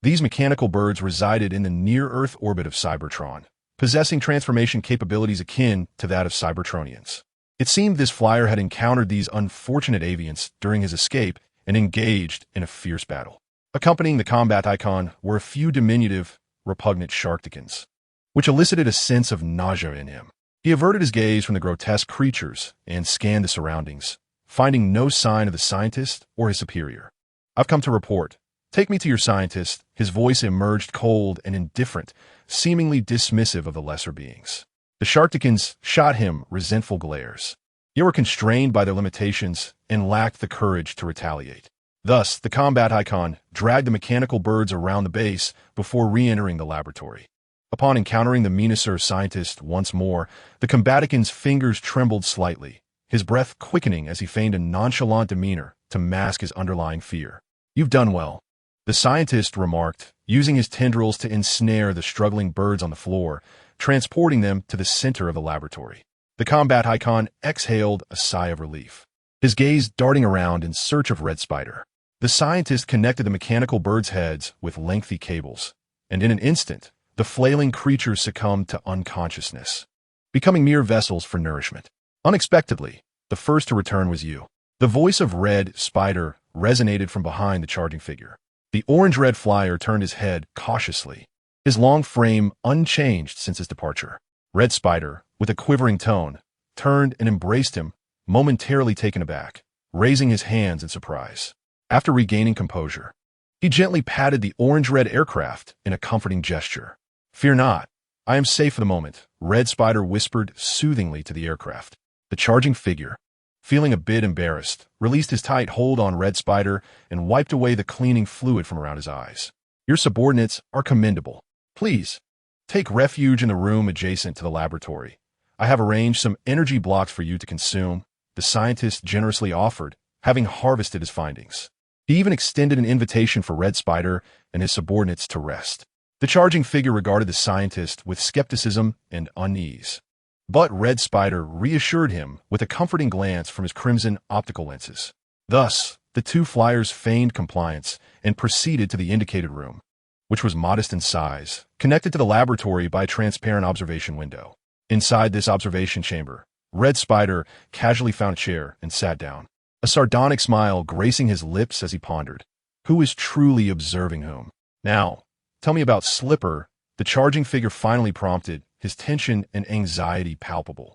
Speaker 1: These mechanical birds resided in the near-Earth orbit of Cybertron, possessing transformation capabilities akin to that of Cybertronians. It seemed this flyer had encountered these unfortunate avians during his escape and engaged in a fierce battle. Accompanying the combat icon were a few diminutive, repugnant sharkticans, which elicited a sense of nausea in him. He averted his gaze from the grotesque creatures and scanned the surroundings, finding no sign of the scientist or his superior. "I've come to report. Take me to your scientist." His voice emerged cold and indifferent, seemingly dismissive of the lesser beings. The sharkticans shot him resentful glares. They were constrained by their limitations and lacked the courage to retaliate. Thus, the combat icon dragged the mechanical birds around the base before re-entering the laboratory. Upon encountering the Menasur scientist once more, the combaticant's fingers trembled slightly, his breath quickening as he feigned a nonchalant demeanor to mask his underlying fear. "You've done well," the scientist remarked, using his tendrils to ensnare the struggling birds on the floor, transporting them to the center of the laboratory. The combat icon exhaled a sigh of relief, his gaze darting around in search of Red Spider. The scientist connected the mechanical birds' heads with lengthy cables, and in an instant, the flailing creatures succumbed to unconsciousness, becoming mere vessels for nourishment. Unexpectedly, the first to return was you. The voice of Red Spider resonated from behind the charging figure. The orange-red flyer turned his head cautiously, his long frame unchanged since his departure. Red Spider, with a quivering tone, turned and embraced him, momentarily taken aback, raising his hands in surprise. After regaining composure, he gently patted the orange-red aircraft in a comforting gesture. "Fear not, I am safe for the moment," Red Spider whispered soothingly to the aircraft. The charging figure, feeling a bit embarrassed, released his tight hold on Red Spider and wiped away the cleaning fluid from around his eyes. "Your subordinates are commendable. Please, take refuge in the room adjacent to the laboratory. I have arranged some energy blocks for you to consume," the scientist generously offered, having harvested his findings. He even extended an invitation for Red Spider and his subordinates to rest. The charging figure regarded the scientist with skepticism and unease. But Red Spider reassured him with a comforting glance from his crimson optical lenses. Thus, the two flyers feigned compliance and proceeded to the indicated room, which was modest in size, connected to the laboratory by a transparent observation window. Inside this observation chamber, Red Spider casually found a chair and sat down, a sardonic smile gracing his lips as he pondered. Who is truly observing whom? "Now, tell me about Slipper," the charging figure finally prompted, his tension and anxiety palpable.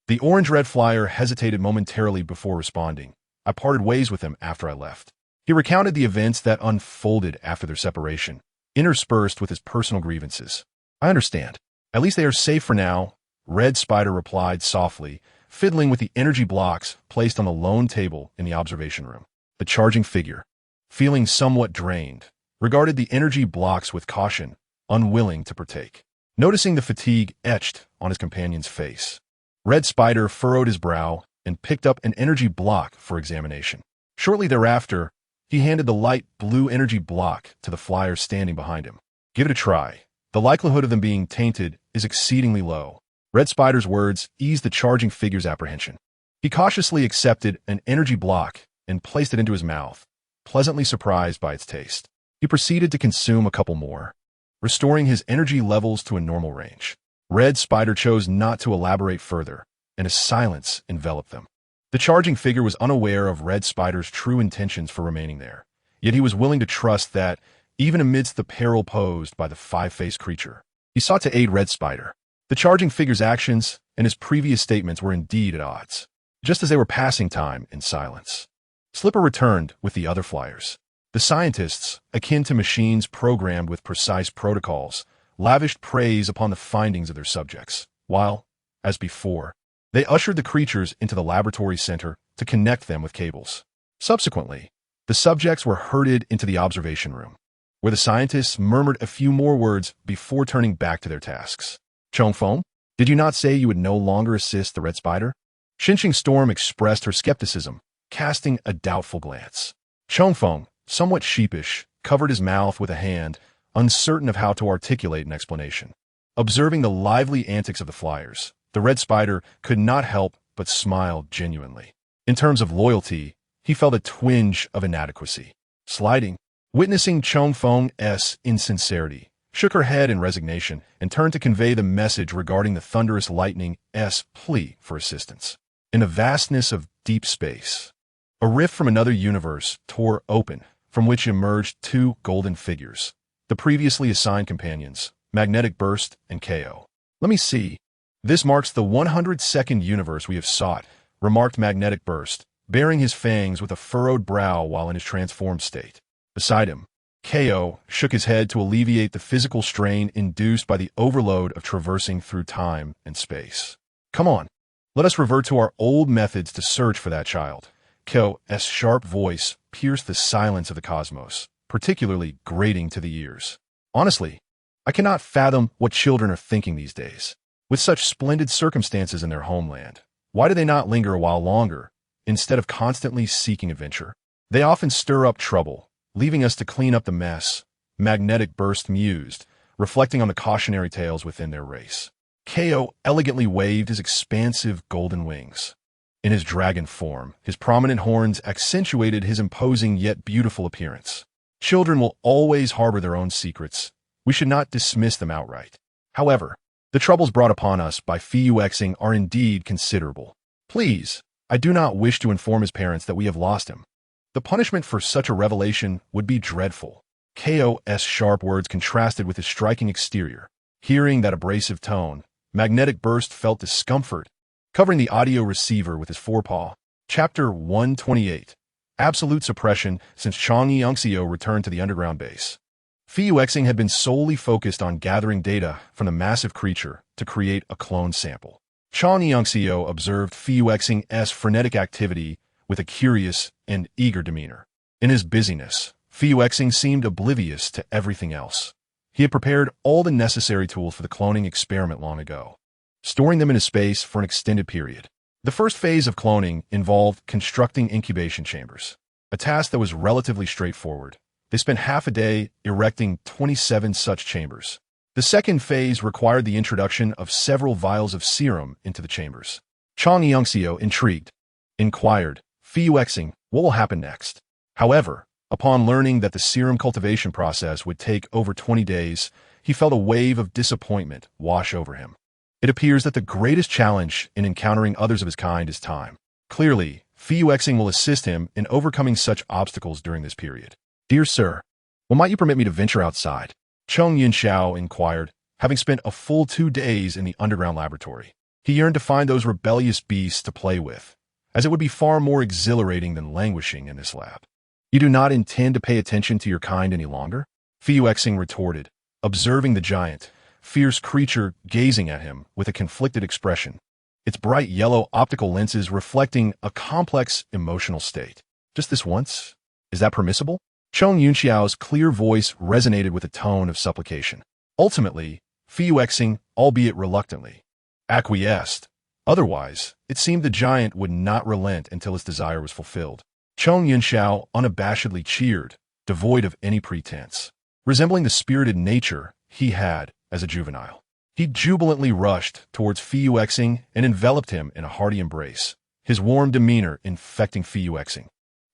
Speaker 1: The orange-red flyer hesitated momentarily before responding. "I parted ways with him after I left." He recounted the events that unfolded after their separation, interspersed with his personal grievances. "I understand. At least they are safe for now," Red Spider replied softly, fiddling with the energy blocks placed on the lone table in the observation room. The charging figure, feeling somewhat drained, regarded the energy blocks with caution, unwilling to partake. Noticing the fatigue etched on his companion's face, Red Spider furrowed his brow and picked up an energy block for examination. Shortly thereafter, he handed the light blue energy block to the flyer standing behind him. "Give it a try. The likelihood of them being tainted is exceedingly low." Red Spider's words eased the charging figure's apprehension. He cautiously accepted an energy block and placed it into his mouth, pleasantly surprised by its taste. He proceeded to consume a couple more, restoring his energy levels to a normal range. Red Spider chose not to elaborate further, and a silence enveloped them. The charging figure was unaware of Red Spider's true intentions for remaining there, yet he was willing to trust that, even amidst the peril posed by the five-faced creature, he sought to aid Red Spider. The charging figure's actions and his previous statements were indeed at odds, just as they were passing time in silence. Slipper returned with the other flyers. The scientists, akin to machines programmed with precise protocols, lavished praise upon the findings of their subjects, while, as before, they ushered the creatures into the laboratory center to connect them with cables. Subsequently, the subjects were herded into the observation room, where the scientists murmured a few more words before turning back to their tasks. "Chongfeng, did you not say you would no longer assist the Red Spider?" Xinqing Storm expressed her skepticism, casting a doubtful glance. Chongfeng, somewhat sheepish, covered his mouth with a hand, uncertain of how to articulate an explanation. Observing the lively antics of the flyers, the Red Spider could not help but smile genuinely. In terms of loyalty, he felt a twinge of inadequacy. Sliding, Witnessing Chong Feng's insincerity, shook her head in resignation and turned to convey the message regarding the thunderous lightning's plea for assistance. In the vastness of deep space, a rift from another universe tore open, from which emerged two golden figures, the previously assigned companions, Magnetic Burst and KO. Let me see. This marks the 102nd universe we have sought, remarked Magnetic Burst, baring his fangs with a furrowed brow while in his transformed state. Beside him, KO shook his head to alleviate the physical strain induced by the overload of traversing through time and space. Come on, let us revert to our old methods to search for that child. KO's sharp voice pierced the silence of the cosmos, particularly grating to the ears. Honestly, I cannot fathom what children are thinking these days. With such splendid circumstances in their homeland, why do they not linger a while longer, instead of constantly seeking adventure? They often stir up trouble, leaving us to clean up the mess, Magnetic Burst mused, reflecting on the cautionary tales within their race. KO elegantly waved his expansive golden wings. In his dragon form, his prominent horns accentuated his imposing yet beautiful appearance. Children will always harbor their own secrets. We should not dismiss them outright. However, the troubles brought upon us by Fuxing are indeed considerable. Please, I do not wish to inform his parents that we have lost him. The punishment for such a revelation would be dreadful. KO's sharp words contrasted with his striking exterior. Hearing that abrasive tone, Magnetic Burst felt discomfort, covering the audio receiver with his forepaw. Chapter 128. Absolute Suppression since Chong Yunxio returned to the underground base. Fuxing had been solely focused on gathering data from the massive creature to create a clone sample. Chong Yunxio observed Fuxing's frenetic activity with a curious and eager demeanor. In his busyness, Fuxing seemed oblivious to everything else. He had prepared all the necessary tools for the cloning experiment long ago, storing them in a space for an extended period. The first phase of cloning involved constructing incubation chambers, a task that was relatively straightforward. They spent half a day erecting 27 such chambers. The second phase required the introduction of several vials of serum into the chambers. Chong Yunxio, intrigued, inquired, Fuxing, what will happen next? However, upon learning that the serum cultivation process would take over 20 days, he felt a wave of disappointment wash over him. It appears that the greatest challenge in encountering others of his kind is time. Clearly, Fuxing will assist him in overcoming such obstacles during this period. Dear sir, when might you permit me to venture outside? Chong Yunxiao inquired, having spent a full 2 days in the underground laboratory. He yearned to find those rebellious beasts to play with, as it would be far more exhilarating than languishing in this lab. You do not intend to pay attention to your kind any longer? Fuxing retorted, observing the giant, fierce creature gazing at him with a conflicted expression, its bright yellow optical lenses reflecting a complex emotional state. Just this once? Is that permissible? Chong Yunxiao's clear voice resonated with a tone of supplication. Ultimately, Fuxing, albeit reluctantly, acquiesced. Otherwise, it seemed the giant would not relent until his desire was fulfilled. Chong Yunxiao unabashedly cheered, devoid of any pretense, resembling the spirited nature he had as a juvenile. He jubilantly rushed towards Fuxing and enveloped him in a hearty embrace, his warm demeanor infecting Fuxing,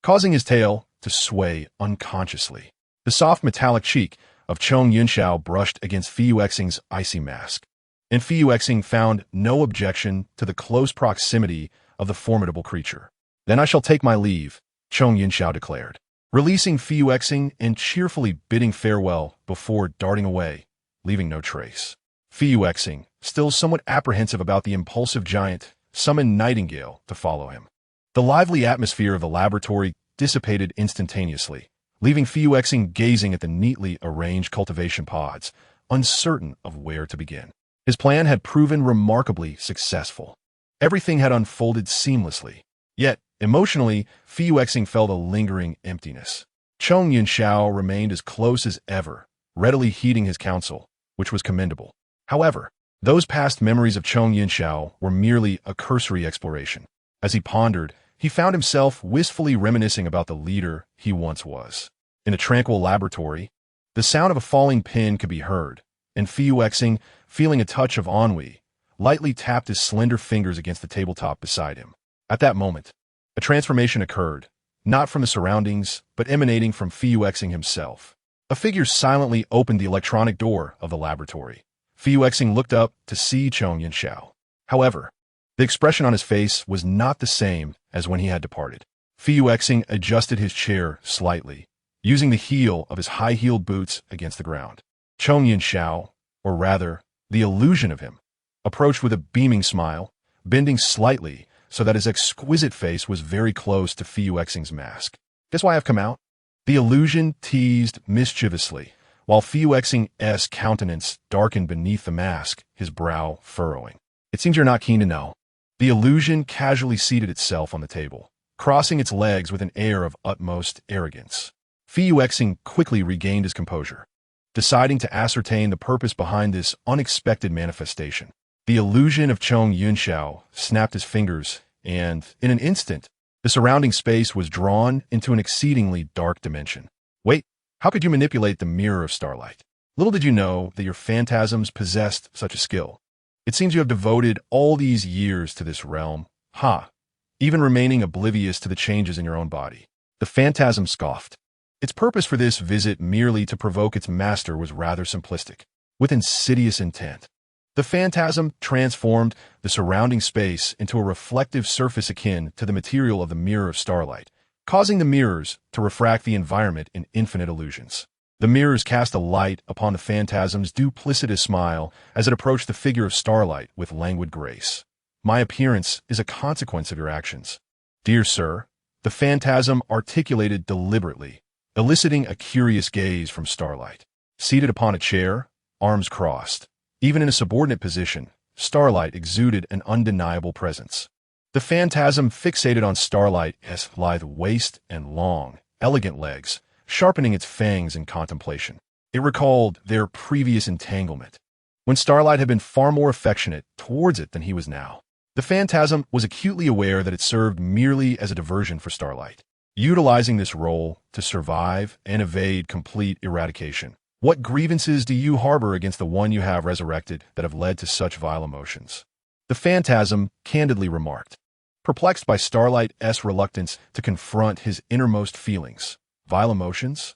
Speaker 1: causing his tail to sway unconsciously. The soft metallic cheek of Chong Yunxiao brushed against Fuxing's icy mask, and Fuxing found no objection to the close proximity of the formidable creature. Then I shall take my leave, Chong Yunxiao declared, releasing Fuxing and cheerfully bidding farewell before darting away, leaving no trace. Fuxing, still somewhat apprehensive about the impulsive giant, summoned Nightingale to follow him. The lively atmosphere of the laboratory dissipated instantaneously, leaving Fuxing gazing at the neatly arranged cultivation pods, uncertain of where to begin. His plan had proven remarkably successful. Everything had unfolded seamlessly. Yet, emotionally, Fuxing felt a lingering emptiness. Chong Yunxiao remained as close as ever, readily heeding his counsel, which was commendable. However, those past memories of Chong Yunxiao were merely a cursory exploration. As he pondered, he found himself wistfully reminiscing about the leader he once was. In a tranquil laboratory, the sound of a falling pin could be heard, and Fuxing, feeling a touch of ennui, lightly tapped his slender fingers against the tabletop beside him. At that moment, a transformation occurred, not from the surroundings, but emanating from Fiuxing himself. A figure silently opened the electronic door of the laboratory. Fiuxing looked up to see Chong Yunxiao. However, the expression on his face was not the same as when he had departed. Fiuxing adjusted his chair slightly, using the heel of his high-heeled boots against the ground. Chong Yunxiao, or rather, the illusion of him, approached with a beaming smile, bending slightly so that his exquisite face was very close to Fiuxing's mask. "Guess why I've come out?" The illusion teased mischievously, while Fiuxing's countenance darkened beneath the mask, his brow furrowing. "It seems you're not keen to know." The illusion casually seated itself on the table, crossing its legs with an air of utmost arrogance. Fiuxing quickly regained his composure, deciding to ascertain the purpose behind this unexpected manifestation. The illusion of Chong Yunxiao snapped his fingers, and, in an instant, the surrounding space was drawn into an exceedingly dark dimension. "Wait, how could you manipulate the mirror of starlight? Little did you know that your phantasms possessed such a skill. It seems you have devoted all these years to this realm, even remaining oblivious to the changes in your own body." The phantasm scoffed. Its purpose for this visit merely to provoke its master was rather simplistic, with insidious intent. The phantasm transformed the surrounding space into a reflective surface akin to the material of the mirror of starlight, causing the mirrors to refract the environment in infinite illusions. The mirrors cast a light upon the phantasm's duplicitous smile as it approached the figure of starlight with languid grace. "My appearance is a consequence of your actions, dear sir," the phantasm articulated deliberately, eliciting a curious gaze from starlight. Seated upon a chair, arms crossed, even in a subordinate position, starlight exuded an undeniable presence. The phantasm fixated on starlight's lithe waist and long, elegant legs, sharpening its fangs in contemplation. It recalled their previous entanglement, when starlight had been far more affectionate towards it than he was now. The phantasm was acutely aware that it served merely as a diversion for starlight, utilizing this role to survive and evade complete eradication. "What grievances do you harbor against the one you have resurrected that have led to such vile emotions?" The phantasm candidly remarked, perplexed by Starlight's reluctance to confront his innermost feelings. "Vile emotions?"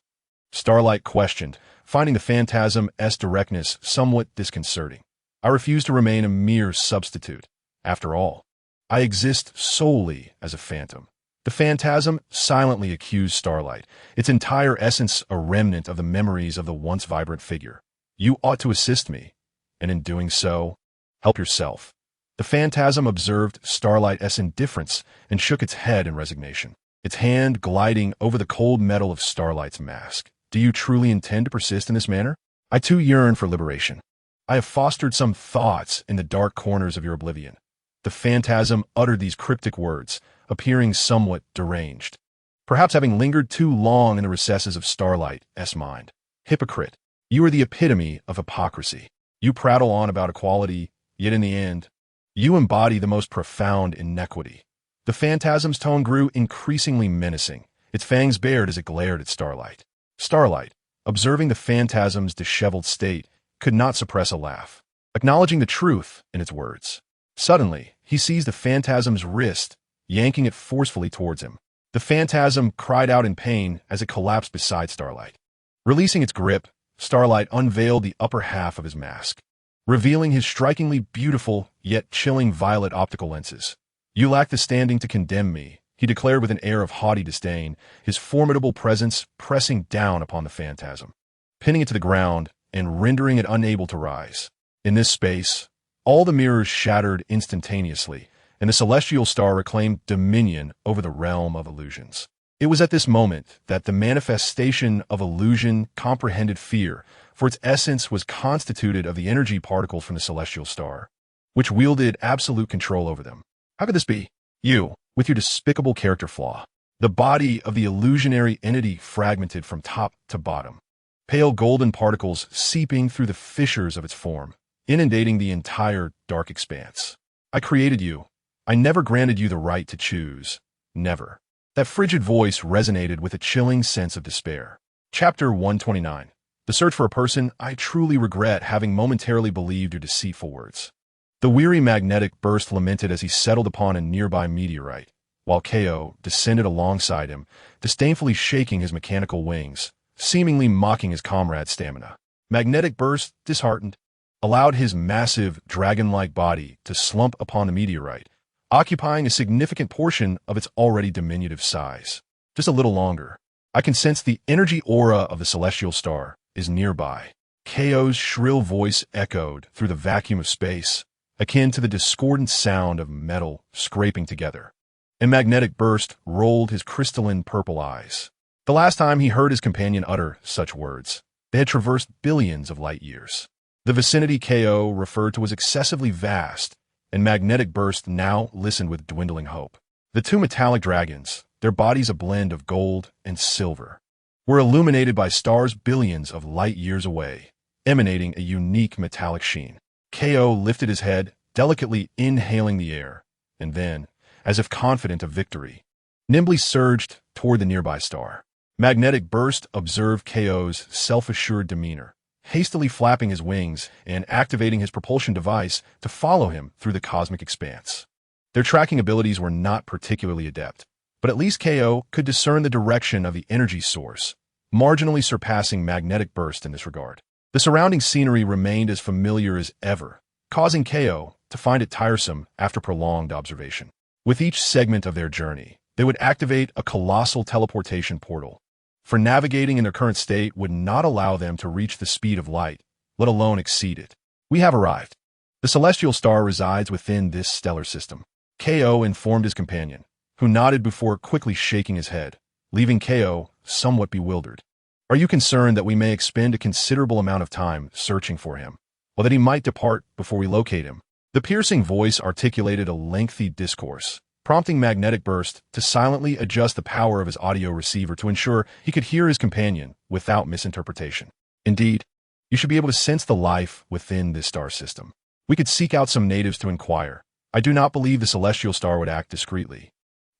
Speaker 1: Starlight questioned, finding the phantasm's directness somewhat disconcerting. "I refuse to remain a mere substitute. After all, I exist solely as a phantom." The phantasm silently accused Starlight, its entire essence a remnant of the memories of the once vibrant figure. "You ought to assist me, and in doing so, help yourself." The phantasm observed Starlight's indifference and shook its head in resignation, its hand gliding over the cold metal of Starlight's mask. "Do you truly intend to persist in this manner? I too yearn for liberation. I have fostered some thoughts in the dark corners of your oblivion." The phantasm uttered these cryptic words, appearing somewhat deranged, perhaps having lingered too long in the recesses of Starlight's mind. "Hypocrite, you are the epitome of hypocrisy. You prattle on about equality, yet in the end, you embody the most profound iniquity." The phantasm's tone grew increasingly menacing, its fangs bared as it glared at Starlight. Starlight, observing the phantasm's disheveled state, could not suppress a laugh, acknowledging the truth in its words. Suddenly, he seized the phantasm's wrist, yanking it forcefully towards him. The phantasm cried out in pain as it collapsed beside Starlight. Releasing its grip, Starlight unveiled the upper half of his mask, revealing his strikingly beautiful yet chilling violet optical lenses. "You lack the standing to condemn me," he declared with an air of haughty disdain, his formidable presence pressing down upon the phantasm, pinning it to the ground and rendering it unable to rise. In this space, all the mirrors shattered instantaneously, and the celestial star reclaimed dominion over the realm of illusions. It was at this moment that the manifestation of illusion comprehended fear, for its essence was constituted of the energy particles from the celestial star, which wielded absolute control over them. "How could this be? You, with your despicable character flaw." The body of the illusionary entity fragmented from top to bottom, pale golden particles seeping through the fissures of its form, inundating the entire dark expanse. "I created you. I never granted you the right to choose. Never." That frigid voice resonated with a chilling sense of despair. Chapter 129. The search for a person. "I truly regret having momentarily believed your deceitful words." The weary magnetic burst lamented as he settled upon a nearby meteorite, while KO descended alongside him, disdainfully shaking his mechanical wings, seemingly mocking his comrade's stamina. Magnetic Burst, disheartened, allowed his massive, dragon-like body to slump upon the meteorite, occupying a significant portion of its already diminutive size. Just a little longer. I can sense the energy aura of the celestial star is nearby. KO's shrill voice echoed through the vacuum of space, akin to the discordant sound of metal scraping together. And Magnetic Burst rolled his crystalline purple eyes. The last time he heard his companion utter such words, they had traversed billions of light years. The vicinity KO referred to was excessively vast, and Magnetic Burst now listened with dwindling hope. The two metallic dragons, their bodies a blend of gold and silver, were illuminated by stars billions of light years away, emanating a unique metallic sheen. KO lifted his head, delicately inhaling the air, and then, as if confident of victory, nimbly surged toward the nearby star. Magnetic Burst observed KO's self-assured demeanor, hastily flapping his wings and activating his propulsion device to follow him through the cosmic expanse. Their tracking abilities were not particularly adept, but at least KO could discern the direction of the energy source, marginally surpassing Magnetic Burst in this regard. The surrounding scenery remained as familiar as ever, causing KO to find it tiresome after prolonged observation. With each segment of their journey, they would activate a colossal teleportation portal, for navigating in their current state would not allow them to reach the speed of light, let alone exceed it. We have arrived. The celestial star resides within this stellar system. KO informed his companion, who nodded before quickly shaking his head, leaving KO somewhat bewildered. Are you concerned that we may expend a considerable amount of time searching for him, or that he might depart before we locate him? The piercing voice articulated a lengthy discourse, prompting Magnetic Burst to silently adjust the power of his audio receiver to ensure he could hear his companion without misinterpretation. Indeed, you should be able to sense the life within this star system. We could seek out some natives to inquire. I do not believe the celestial star would act discreetly.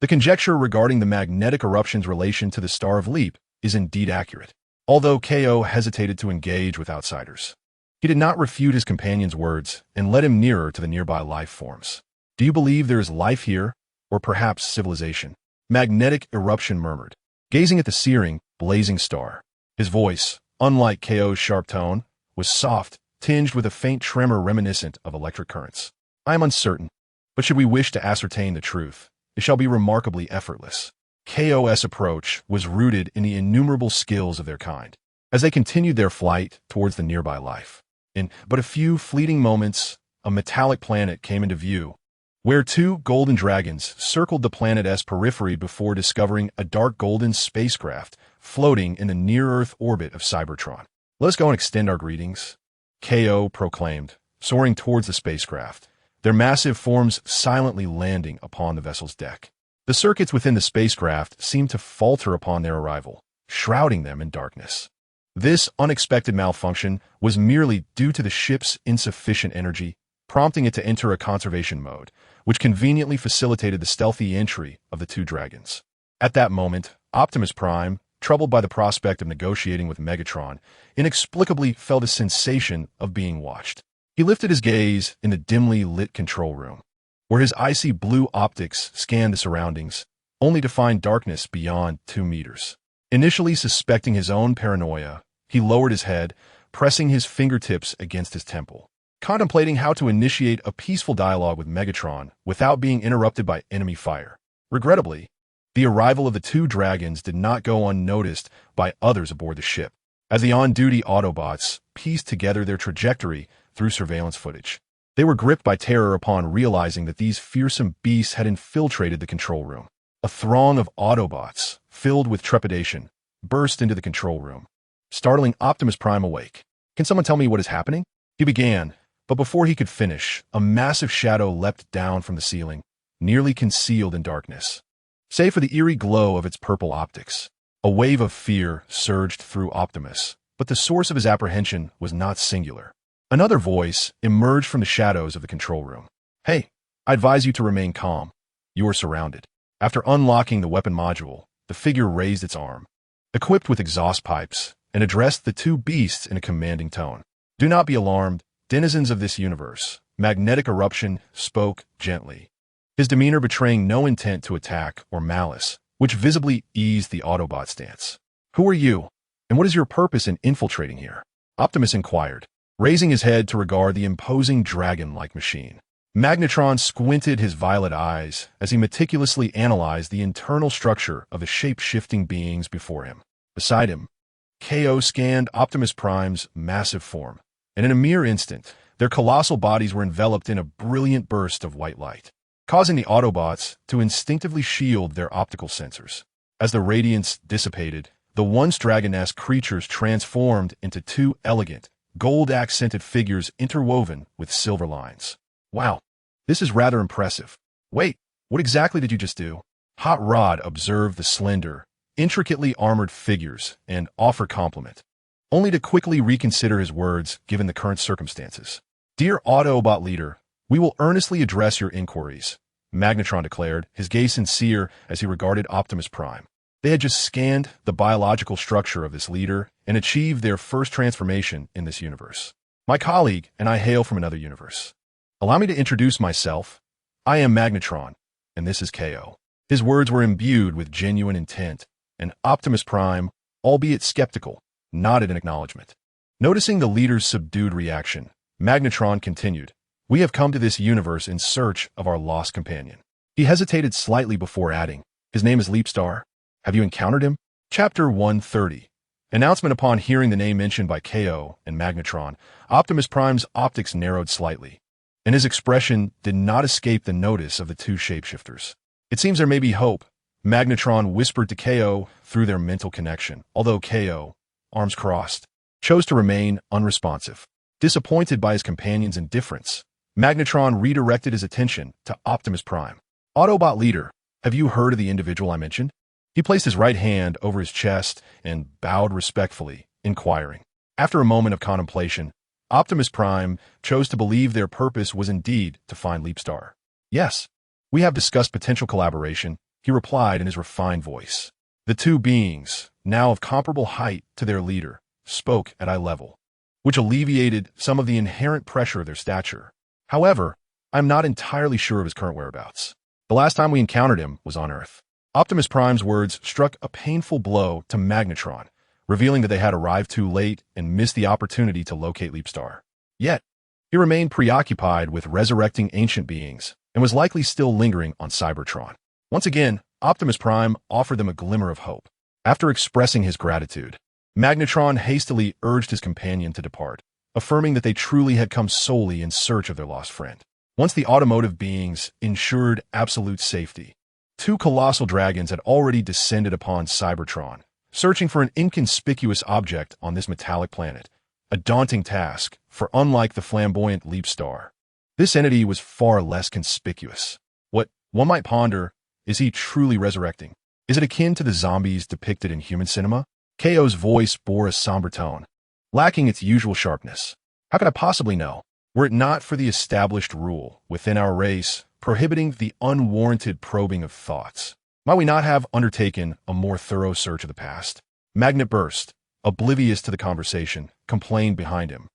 Speaker 1: The conjecture regarding the magnetic eruption's relation to the Star of Leap is indeed accurate, although KO hesitated to engage with outsiders. He did not refute his companion's words and led him nearer to the nearby life forms. Do you believe there is life here, or perhaps civilization? Magnetic Eruption murmured, gazing at the searing, blazing star. His voice, unlike KO's sharp tone, was soft, tinged with a faint tremor reminiscent of electric currents. I am uncertain, but should we wish to ascertain the truth, it shall be remarkably effortless. KO's approach was rooted in the innumerable skills of their kind. As they continued their flight towards the nearby life, in but a few fleeting moments, a metallic planet came into view, where two golden dragons circled the planet's periphery before discovering a dark golden spacecraft floating in the near-Earth orbit of Cybertron. Let us go and extend our greetings, KO proclaimed, soaring towards the spacecraft, their massive forms silently landing upon the vessel's deck. The circuits within the spacecraft seemed to falter upon their arrival, shrouding them in darkness. This unexpected malfunction was merely due to the ship's insufficient energy, prompting it to enter a conservation mode, which conveniently facilitated the stealthy entry of the two dragons. At that moment, Optimus Prime, troubled by the prospect of negotiating with Megatron, inexplicably felt a sensation of being watched. He lifted his gaze in the dimly lit control room, where his icy blue optics scanned the surroundings, only to find darkness beyond 2 meters. Initially suspecting his own paranoia, he lowered his head, pressing his fingertips against his temple, contemplating how to initiate a peaceful dialogue with Megatron without being interrupted by enemy fire. Regrettably, the arrival of the two dragons did not go unnoticed by others aboard the ship, as the on-duty Autobots pieced together their trajectory through surveillance footage. They were gripped by terror upon realizing that these fearsome beasts had infiltrated the control room. A throng of Autobots, filled with trepidation, burst into the control room, startling Optimus Prime awake. Can someone tell me what is happening? He began, but before he could finish, a massive shadow leapt down from the ceiling, nearly concealed in darkness. Save for the eerie glow of its purple optics, a wave of fear surged through Optimus, but the source of his apprehension was not singular. Another voice emerged from the shadows of the control room. Hey, I advise you to remain calm. You are surrounded. After unlocking the weapon module, the figure raised its arm, equipped with exhaust pipes, and addressed the two beasts in a commanding tone. Do not be alarmed, denizens of this universe. Magnetic Eruption spoke gently. his demeanor betraying no intent to attack or malice, which visibly eased the Autobot stance. "Who are you, and what is your purpose in infiltrating here?" Optimus inquired, raising his head to regard the imposing dragon-like machine. Magnetron squinted his violet eyes as he meticulously analyzed the internal structure of the shape-shifting beings before him. Beside him, KO scanned Optimus Prime's massive form, and in a mere instant, their colossal bodies were enveloped in a brilliant burst of white light, causing the Autobots to instinctively shield their optical sensors. As the radiance dissipated, the once dragon-esque creatures transformed into two elegant, gold-accented figures interwoven with silver lines. "Wow, this is rather impressive. Wait, what exactly did you just do?" Hot Rod observed the slender, intricately armored figures and offered compliment, only to quickly reconsider his words given the current circumstances. "Dear Autobot leader, we will earnestly address your inquiries," Magnetron declared, his gaze sincere as he regarded Optimus Prime. They had just scanned the biological structure of this leader and achieved their first transformation in this universe. "My colleague and I hail from another universe. Allow me to introduce myself. I am Magnetron, and this is KO." His words were imbued with genuine intent, and Optimus Prime, albeit skeptical, nodded in acknowledgement. Noticing the leader's subdued reaction, Magnetron continued, "We have come to this universe in search of our lost companion." He hesitated slightly before adding, "His name is Leapstar. Have you encountered him?" Chapter 130. Announcement. Upon hearing the name mentioned by KO and Magnetron, Optimus Prime's optics narrowed slightly, and his expression did not escape the notice of the two shapeshifters. "It seems there may be hope," Magnetron whispered to KO through their mental connection, although KO, arms crossed, chose to remain unresponsive. Disappointed by his companion's indifference, Magnetron redirected his attention to Optimus Prime. "Autobot leader, have you heard of the individual I mentioned?" He placed his right hand over his chest and bowed respectfully, inquiring. After a moment of contemplation, Optimus Prime chose to believe their purpose was indeed to find Leapstar. "Yes, we have discussed potential collaboration," he replied in his refined voice. The two beings, now of comparable height to their leader, spoke at eye level, which alleviated some of the inherent pressure of their stature. "However, I am not entirely sure of his current whereabouts. The last time we encountered him was on Earth." Optimus Prime's words struck a painful blow to Magnetron, revealing that they had arrived too late and missed the opportunity to locate Leapstar. Yet, he remained preoccupied with resurrecting ancient beings and was likely still lingering on Cybertron. Once again, Optimus Prime offered them a glimmer of hope. After expressing his gratitude, Magnetron hastily urged his companion to depart, affirming that they truly had come solely in search of their lost friend. Once the automotive beings ensured absolute safety, two colossal dragons had already descended upon Cybertron, searching for an inconspicuous object on this metallic planet, a daunting task, for unlike the flamboyant Leapstar, this entity was far less conspicuous. What, one might ponder, is he truly resurrecting? Is it akin to the zombies depicted in human cinema? KO's voice bore a somber tone, lacking its usual sharpness. "How could I possibly know? Were it not for the established rule within our race prohibiting the unwarranted probing of thoughts, might we not have undertaken a more thorough search of the past?" Magnet burst, oblivious to the conversation, complained behind him,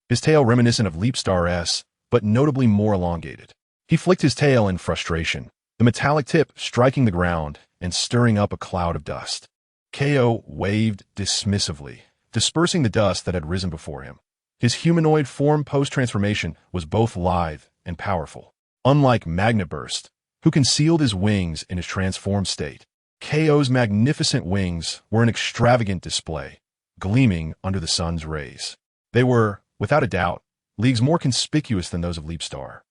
Speaker 1: his tail reminiscent of Leapstar's, but notably more elongated. He flicked his tail in frustration, the metallic tip striking the ground and stirring up a cloud of dust. KO waved dismissively, dispersing the dust that had risen before him. His humanoid form post-transformation was both lithe and powerful. Unlike Magnet Burst, who concealed his wings in his transformed state, KO's magnificent wings were an extravagant display, gleaming under the sun's rays. They were, without a doubt, leagues more conspicuous than those of Leapstar.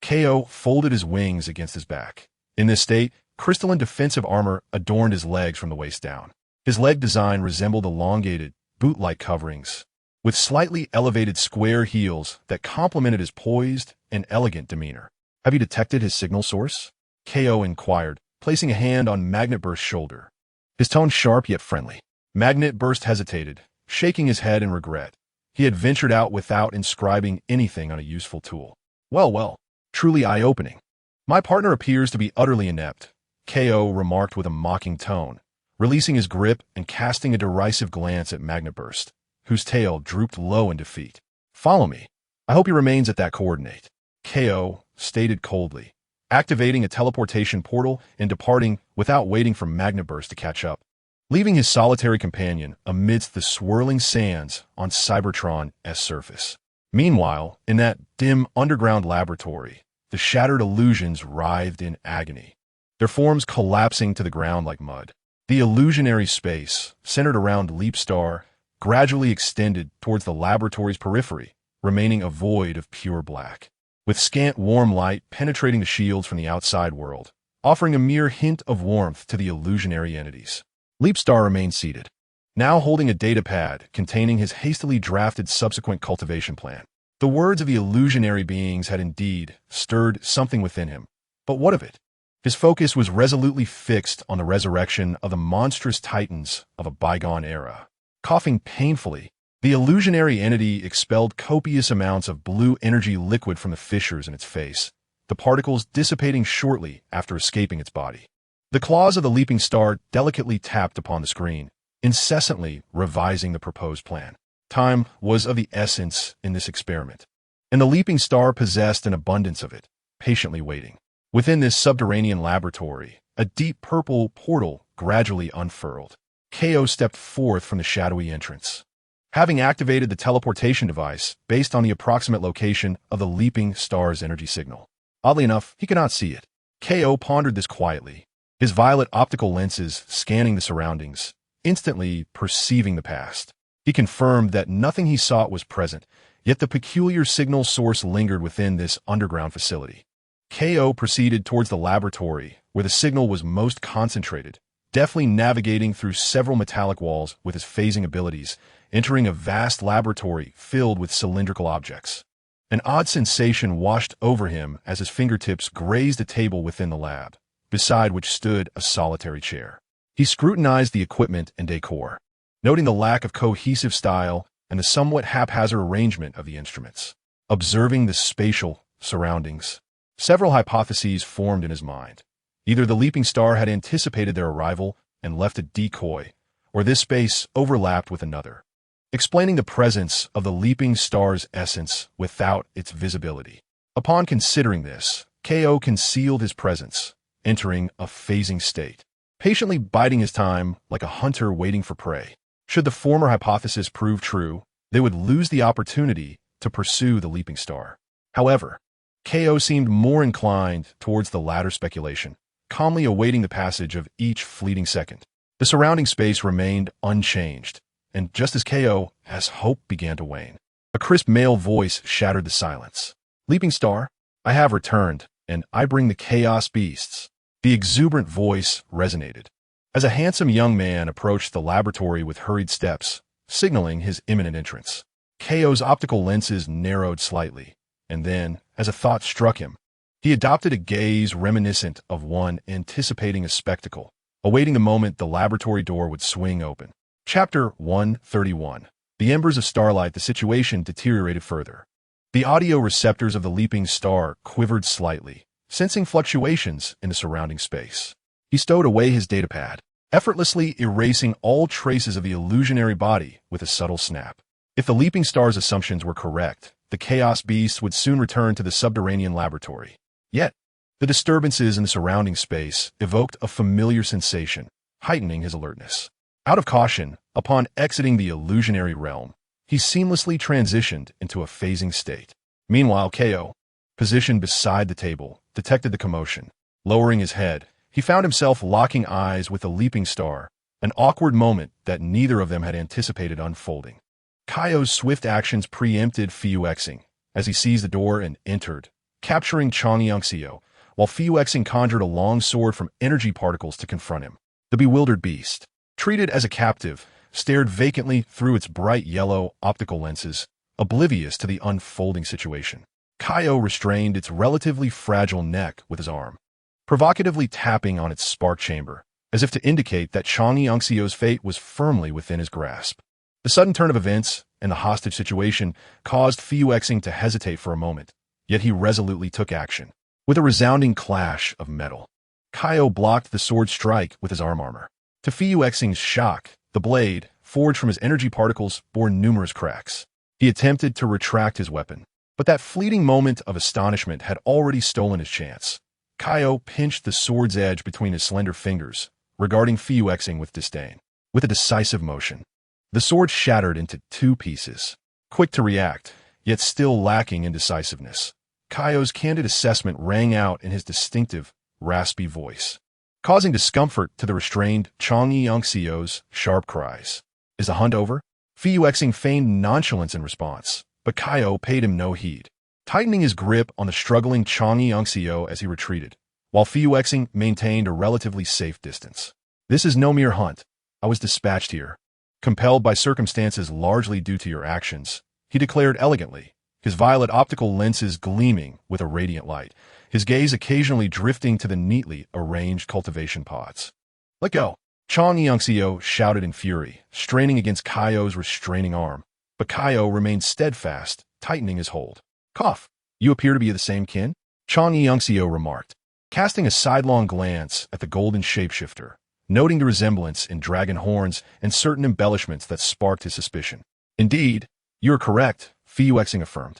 Speaker 1: KO folded his wings against his back. In this state, crystalline defensive armor adorned his legs from the waist down. His leg design resembled elongated, boot-like coverings, with slightly elevated square heels that complemented his poised and elegant demeanor. "Have you detected his signal source?" KO inquired, placing a hand on Magnet Burst's shoulder, his tone sharp yet friendly. Magnet Burst hesitated, shaking his head in regret. He had ventured out without inscribing anything on a useful tool. Well, truly eye-opening. "My partner appears to be utterly inept," KO remarked with a mocking tone, releasing his grip and casting a derisive glance at Magnet Burst, whose tail drooped low in defeat. "Follow me. I hope he remains at that coordinate," KO stated coldly, activating a teleportation portal and departing without waiting for Magna Burst to catch up, leaving his solitary companion amidst the swirling sands on Cybertron's surface. Meanwhile, in that dim underground laboratory, the shattered illusions writhed in agony, their forms collapsing to the ground like mud. The illusionary space, centered around Leapstar, gradually extended towards the laboratory's periphery, remaining a void of pure black, with scant warm light penetrating the shields from the outside world, offering a mere hint of warmth to the illusionary entities. Leapstar remained seated, now holding a datapad containing his hastily drafted subsequent cultivation plan. The words of the illusionary beings had indeed stirred something within him, but what of it? His focus was resolutely fixed on the resurrection of the monstrous titans of a bygone era. Coughing painfully, the illusionary entity expelled copious amounts of blue energy liquid from the fissures in its face, the particles dissipating shortly after escaping its body. The claws of the leaping star delicately tapped upon the screen, incessantly revising the proposed plan. Time was of the essence in this experiment, and the leaping star possessed an abundance of it, patiently waiting. Within this subterranean laboratory, a deep purple portal gradually unfurled. KO stepped forth from the shadowy entrance, having activated the teleportation device based on the approximate location of the leaping star's energy signal. Oddly enough, he could not see it. KO pondered this quietly, his violet optical lenses scanning the surroundings, instantly perceiving the past. He confirmed that nothing he sought was present, yet the peculiar signal source lingered within this underground facility. KO proceeded towards the laboratory, where the signal was most concentrated, deftly navigating through several metallic walls with his phasing abilities, entering a vast laboratory filled with cylindrical objects. An odd sensation washed over him as his fingertips grazed a table within the lab, beside which stood a solitary chair. He scrutinized the equipment and decor, noting the lack of cohesive style and the somewhat haphazard arrangement of the instruments. Observing the spatial surroundings, several hypotheses formed in his mind. Either the leaping star had anticipated their arrival and left a decoy, or this space overlapped with another, explaining the presence of the leaping star's essence without its visibility. Upon considering this, KO concealed his presence, entering a phasing state, patiently biding his time like a hunter waiting for prey. Should the former hypothesis prove true, they would lose the opportunity to pursue the leaping star. However, KO seemed more inclined towards the latter speculation, calmly awaiting the passage of each fleeting second. The surrounding space remained unchanged, and just as hope began to wane, a crisp male voice shattered the silence. "Leaping star, I have returned, and I bring the chaos beasts." The exuberant voice resonated, as a handsome young man approached the laboratory with hurried steps, signaling his imminent entrance. KO's optical lenses narrowed slightly, and then, as a thought struck him, he adopted a gaze reminiscent of one anticipating a spectacle, awaiting the moment the laboratory door would swing open. Chapter 131. The embers of starlight. The situation deteriorated further. The audio receptors of the leaping star quivered slightly, sensing fluctuations in the surrounding space. He stowed away his datapad, effortlessly erasing all traces of the illusionary body with a subtle snap. If the leaping star's assumptions were correct, the chaos beasts would soon return to the subterranean laboratory. Yet, the disturbances in the surrounding space evoked a familiar sensation, heightening his alertness. Out of caution, upon exiting the illusionary realm, he seamlessly transitioned into a phasing state. Meanwhile, KO, positioned beside the table, detected the commotion. Lowering his head, he found himself locking eyes with the leaping star, an awkward moment that neither of them had anticipated unfolding. KO's swift actions preempted Fiuxing as he seized the door and entered, capturing Chang'Yunxio, while Fiuxing conjured a long sword from energy particles to confront him. The bewildered beast, treated as a captive, stared vacantly through its bright yellow optical lenses, oblivious to the unfolding situation. KO restrained its relatively fragile neck with his arm, provocatively tapping on its spark chamber, as if to indicate that Chang'Yunxio's fate was firmly within his grasp. The sudden turn of events and the hostage situation caused Fiuxing to hesitate for a moment, yet he resolutely took action. With a resounding clash of metal, KO blocked the sword strike with his arm armor. To Fiuxing's shock, the blade, forged from his energy particles, bore numerous cracks. He attempted to retract his weapon, but that fleeting moment of astonishment had already stolen his chance. Kaio pinched the sword's edge between his slender fingers, regarding Fuexing with disdain. With a decisive motion, the sword shattered into 2 pieces. Quick to react, yet still lacking in decisiveness, Kaio's candid assessment rang out in his distinctive, raspy voice, causing discomfort to the restrained Chang'e Yongxio's sharp cries. Is the hunt over? Fuexing feigned nonchalance in response, but Kaio paid him no heed, tightening his grip on the struggling Chang'e Yongxio as he retreated, while Fuexing maintained a relatively safe distance. This is no mere hunt. I was dispatched here, compelled by circumstances largely due to your actions, he declared elegantly, his violet optical lenses gleaming with a radiant light, his gaze occasionally drifting to the neatly arranged cultivation pods. Let go! Chang'e Yongxio shouted in fury, straining against Kaio's restraining arm, but Kaio remained steadfast, tightening his hold. Cough! You appear to be the same kin? Chang'e Yongxio remarked, casting a sidelong glance at the golden shapeshifter, noting the resemblance in dragon horns and certain embellishments that sparked his suspicion. Indeed, you are correct, Fuexing affirmed,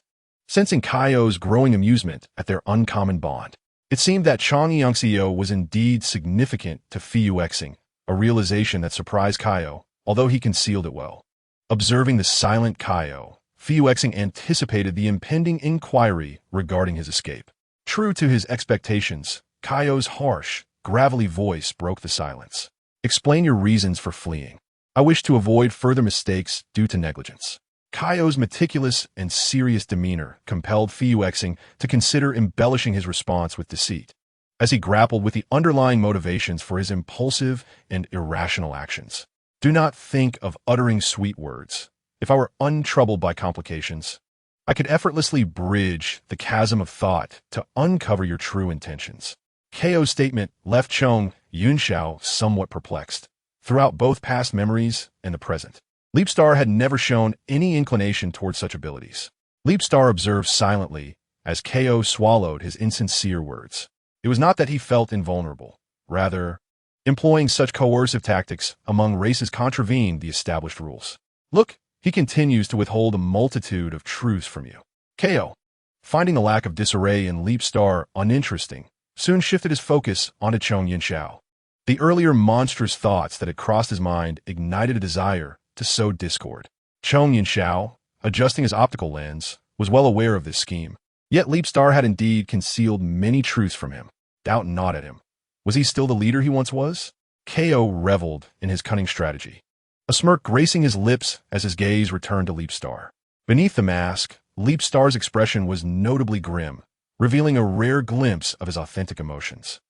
Speaker 1: sensing Kaio's growing amusement at their uncommon bond. It seemed that Chang'e Yongxio was indeed significant to Fuexing, a realization that surprised Kaio, although he concealed it well. Observing the silent Kaio, Fuexing anticipated the impending inquiry regarding his escape. True to his expectations, Kaio's harsh, gravelly voice broke the silence. Explain your reasons for fleeing. I wish to avoid further mistakes due to negligence. Kaio's meticulous and serious demeanor compelled Fuexing to consider embellishing his response with deceit, as he grappled with the underlying motivations for his impulsive and irrational actions. Do not think of uttering sweet words. If I were untroubled by complications, I could effortlessly bridge the chasm of thought to uncover your true intentions. Kaio's statement left Chong Yunxiao somewhat perplexed, throughout both past memories and the present. Leapstar had never shown any inclination towards such abilities. Leapstar observed silently as Kaio swallowed his insincere words. It was not that he felt invulnerable. Rather, employing such coercive tactics among races contravened the established rules. Look, he continues to withhold a multitude of truths from you. Kaio, finding the lack of disarray in Leapstar uninteresting, soon shifted his focus onto Chong Yunxiao. The earlier monstrous thoughts that had crossed his mind ignited a desire to sow discord. Chong Yunxiao, adjusting his optical lens, was well aware of this scheme. Yet Leapstar had indeed concealed many truths from him. Doubt not at him. Was he still the leader he once was? Kaio reveled in his cunning strategy, a smirk gracing his lips as his gaze returned to Leapstar. Beneath the mask, Leapstar's expression was notably grim, revealing a rare glimpse of his authentic emotions.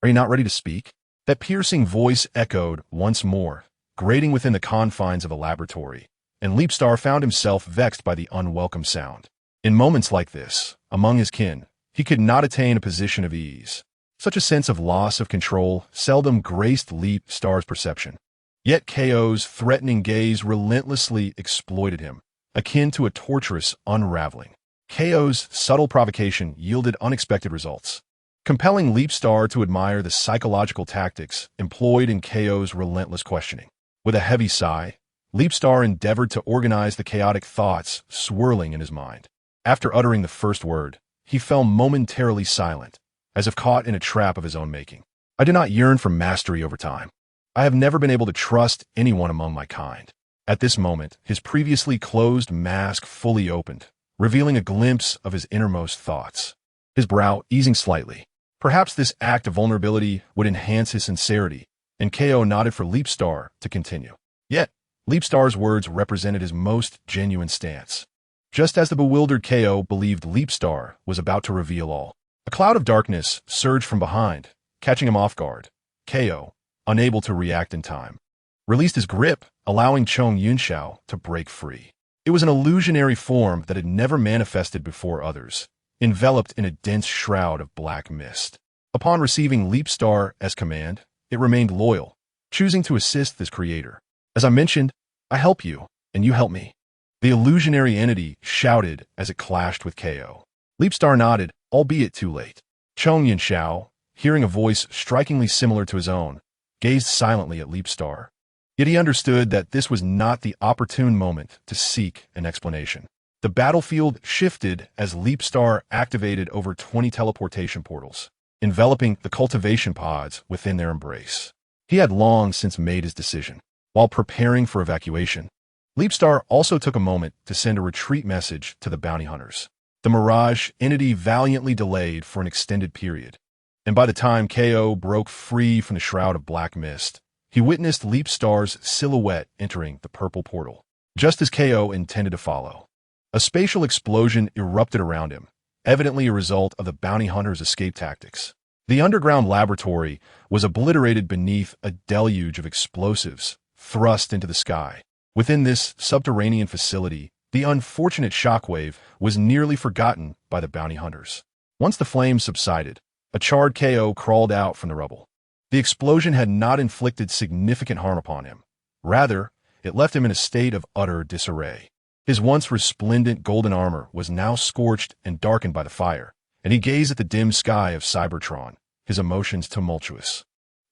Speaker 1: Are you not ready to speak? That piercing voice echoed once more, grating within the confines of a laboratory, and Leapstar found himself vexed by the unwelcome sound. In moments like this, among his kin, he could not attain a position of ease. Such a sense of loss of control seldom graced Leapstar's perception. Yet Kaio's threatening gaze relentlessly exploited him, akin to a torturous unraveling. Kaio's subtle provocation yielded unexpected results, compelling Leapstar to admire the psychological tactics employed in Kaio's relentless questioning. With a heavy sigh, Leapstar endeavored to organize the chaotic thoughts swirling in his mind. After uttering the first word, he fell momentarily silent, as if caught in a trap of his own making. I do not yearn for mastery over time. I have never been able to trust anyone among my kind. At this moment, his previously closed mask fully opened, revealing a glimpse of his innermost thoughts. His brow easing slightly. Perhaps this act of vulnerability would enhance his sincerity, and Kaio nodded for Leapstar to continue. Yet, Leapstar's words represented his most genuine stance. Just as the bewildered Kaio believed Leapstar was about to reveal all, a cloud of darkness surged from behind, catching him off guard. Kaio, unable to react in time, released his grip, allowing Chong Yunxiao to break free. It was an illusionary form that had never manifested before others, enveloped in a dense shroud of black mist. Upon receiving Leapstar as command, it remained loyal, choosing to assist this creator. As I mentioned, I help you, and you help me. The illusionary entity shouted as it clashed with Kaio. Leapstar nodded, albeit too late. Chong Yunxiao, hearing a voice strikingly similar to his own, gazed silently at Leapstar. Yet he understood that this was not the opportune moment to seek an explanation. The battlefield shifted as Leapstar activated over 20 teleportation portals. enveloping the cultivation pods within their embrace. He had long since made his decision. While preparing for evacuation, Leapstar also took a moment to send a retreat message to the bounty hunters. The Mirage entity valiantly delayed for an extended period, and by the time KO broke free from the shroud of black mist, he witnessed Leapstar's silhouette entering the purple portal, just as KO intended to follow. A spatial explosion erupted around him, evidently a result of the bounty hunters' escape tactics. The underground laboratory was obliterated beneath a deluge of explosives thrust into the sky. Within this subterranean facility, the unfortunate shockwave was nearly forgotten by the bounty hunters. Once the flames subsided, a charred KO crawled out from the rubble. The explosion had not inflicted significant harm upon him. Rather, it left him in a state of utter disarray. His once resplendent golden armor was now scorched and darkened by the fire, and he gazed at the dim sky of Cybertron, his emotions tumultuous.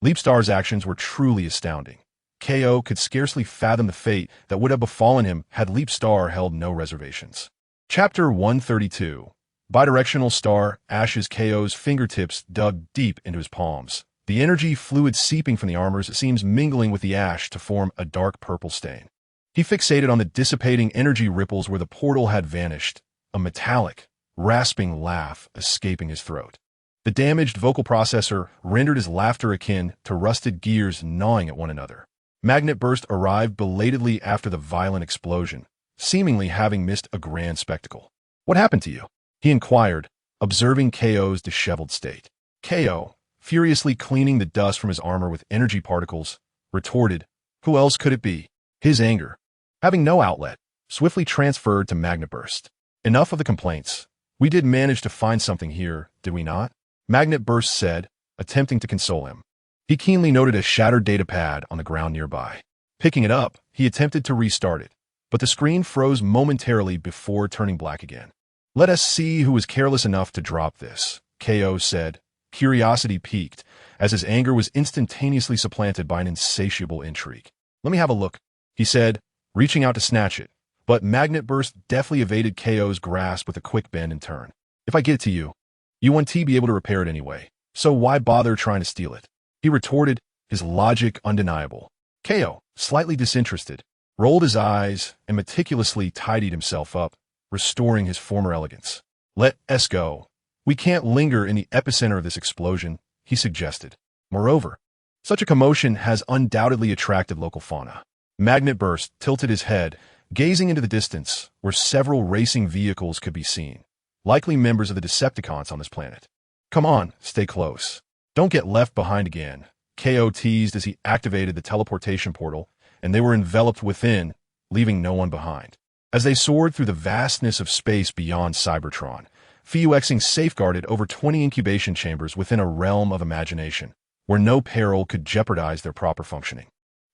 Speaker 1: Leapstar's actions were truly astounding. KO could scarcely fathom the fate that would have befallen him had Leapstar held no reservations. Chapter 132. Bidirectional Star Ashes. KO's fingertips dug deep into his palms. The energy fluid seeping from the armors seems mingling with the ash to form a dark purple stain. He fixated on the dissipating energy ripples where the portal had vanished, a metallic, rasping laugh escaping his throat. The damaged vocal processor rendered his laughter akin to rusted gears gnawing at one another. Magnet Burst arrived belatedly after the violent explosion, seemingly having missed a grand spectacle. "What happened to you?" he inquired, observing KO's disheveled state. KO, furiously cleaning the dust from his armor with energy particles, retorted, "Who else could it be?" His anger, having no outlet, swiftly transferred to Magnet Burst. "Enough of the complaints. We did manage to find something here, did we not?" Magnet Burst said, attempting to console him. He keenly noted a shattered datapad on the ground nearby. Picking it up, he attempted to restart it, but the screen froze momentarily before turning black again. "Let us see who was careless enough to drop this," KO said, curiosity piqued, as his anger was instantaneously supplanted by an insatiable intrigue. "Let me have a look," he said, reaching out to snatch it, but Magnet Burst deftly evaded KO's grasp with a quick bend and turn. "If I get it to you, you won't be able to repair it anyway, so why bother trying to steal it?" he retorted, his logic undeniable. KO, slightly disinterested, rolled his eyes and meticulously tidied himself up, restoring his former elegance. "Let us go. We can't linger in the epicenter of this explosion," he suggested. "Moreover, such a commotion has undoubtedly attracted local fauna." Magnet Burst tilted his head, gazing into the distance where several racing vehicles could be seen, likely members of the Decepticons on this planet. "Come on, stay close. Don't get left behind again," KO teased as he activated the teleportation portal, and they were enveloped within, leaving no one behind. As they soared through the vastness of space beyond Cybertron, Fuexing safeguarded over 20 incubation chambers within a realm of imagination, where no peril could jeopardize their proper functioning.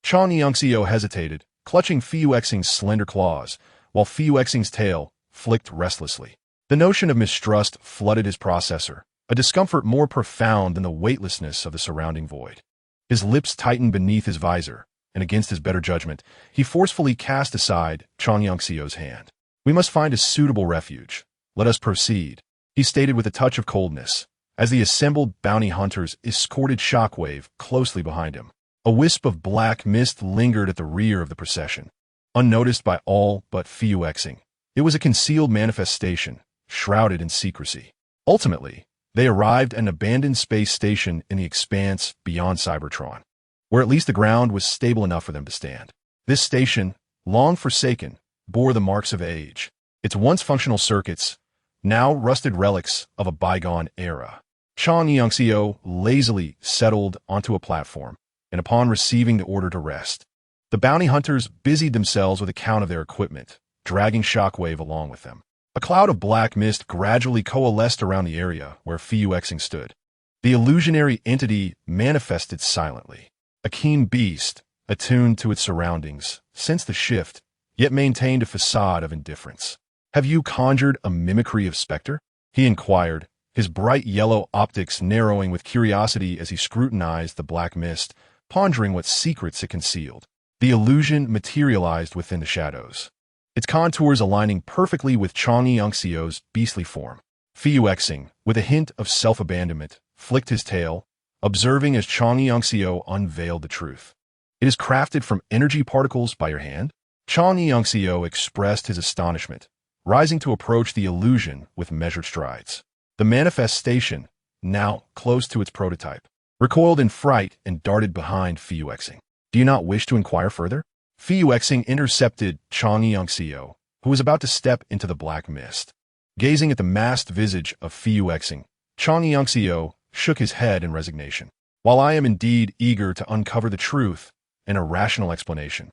Speaker 1: Chang Yangxio hesitated, clutching Fuexing's slender claws, while Fuexing's tail flicked restlessly. The notion of mistrust flooded his processor, a discomfort more profound than the weightlessness of the surrounding void. His lips tightened beneath his visor, and against his better judgment, he forcefully cast aside Chang Yangxio's hand. "We must find a suitable refuge. Let us proceed," he stated with a touch of coldness, as the assembled bounty hunters escorted Shockwave closely behind him. A wisp of black mist lingered at the rear of the procession, unnoticed by all but Fuexing. It was a concealed manifestation, shrouded in secrecy. Ultimately, they arrived at an abandoned space station in the expanse beyond Cybertron, where at least the ground was stable enough for them to stand. This station, long forsaken, bore the marks of age, its once functional circuits, now rusted relics of a bygone era. Chang Yangxio lazily settled onto a platform, and upon receiving the order to rest, the bounty hunters busied themselves with a count of their equipment, dragging Shockwave along with them. A cloud of black mist gradually coalesced around the area where Fuexing stood. The illusionary entity manifested silently, a keen beast, attuned to its surroundings, sensed the shift, yet maintained a facade of indifference. "Have you conjured a mimicry of Spectre?" he inquired, his bright yellow optics narrowing with curiosity as he scrutinized the black mist, pondering what secrets it concealed. The illusion materialized within the shadows, its contours aligning perfectly with Chang Yangxio's beastly form. Fuexing, with a hint of self-abandonment, flicked his tail, observing as Chang Yangxiu unveiled the truth. It is crafted from energy particles by your hand? Chang Yangxiu expressed his astonishment, rising to approach the illusion with measured strides. The manifestation, now close to its prototype, recoiled in fright and darted behind Fuyuexing. Do you not wish to inquire further? Fuyuexing intercepted Chang Yangxiu, who was about to step into the black mist. Gazing at the masked visage of Fuyuexing, Chang Yangxiu shook his head in resignation. While I am indeed eager to uncover the truth and a rational explanation,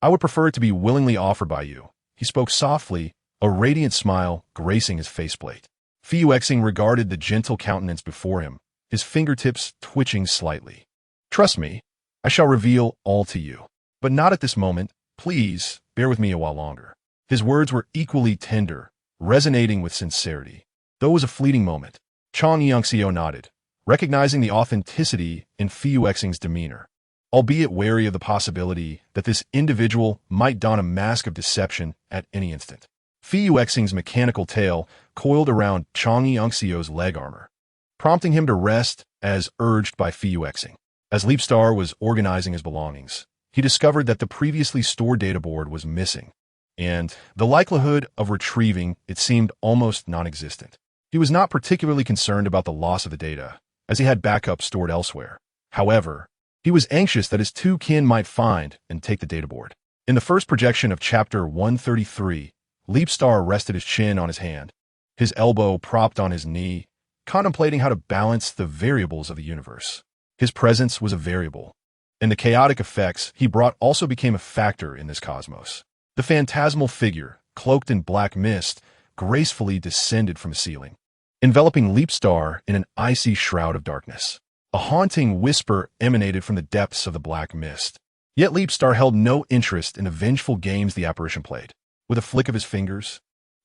Speaker 1: I would prefer it to be willingly offered by you. He spoke softly, a radiant smile gracing his faceplate. Fuyuexing regarded the gentle countenance before him, his fingertips twitching slightly. Trust me, I shall reveal all to you. But not at this moment. Please, bear with me a while longer. His words were equally tender, resonating with sincerity. Though it was a fleeting moment, Chang Yangxiu nodded, recognizing the authenticity in Fuyuexing's demeanor, albeit wary of the possibility that this individual might don a mask of deception at any instant. Fuyuexing's mechanical tail coiled around Chang Yangxiu's leg armor, prompting him to rest as urged by Fuyuexing. As Leapstar was organizing his belongings, he discovered that the previously stored data board was missing, and the likelihood of retrieving it seemed almost non-existent. He was not particularly concerned about the loss of the data, as he had backups stored elsewhere. However, he was anxious that his two kin might find and take the data board. In the first projection of Chapter 133, Leapstar rested his chin on his hand, his elbow propped on his knee, contemplating how to balance the variables of the universe. His presence was a variable, and the chaotic effects he brought also became a factor in this cosmos. The phantasmal figure, cloaked in black mist, gracefully descended from the ceiling, enveloping Leapstar in an icy shroud of darkness. A haunting whisper emanated from the depths of the black mist. Yet Leapstar held no interest in the vengeful games the apparition played. With a flick of his fingers,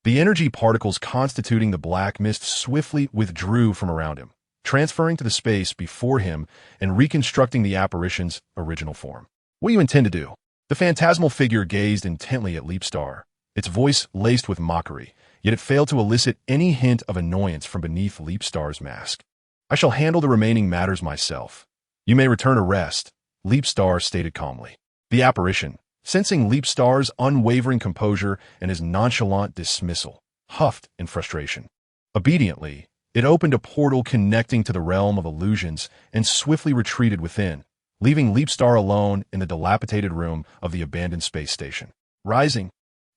Speaker 1: the energy particles constituting the black mist swiftly withdrew from around him, transferring to the space before him and reconstructing the apparition's original form. What do you intend to do? The phantasmal figure gazed intently at Leapstar, its voice laced with mockery, yet it failed to elicit any hint of annoyance from beneath Leapstar's mask. I shall handle the remaining matters myself. You may return to rest, Leapstar stated calmly. The apparition, sensing Leapstar's unwavering composure and his nonchalant dismissal, huffed in frustration. Obediently, it opened a portal connecting to the realm of illusions and swiftly retreated within, leaving Leapstar alone in the dilapidated room of the abandoned space station. Rising,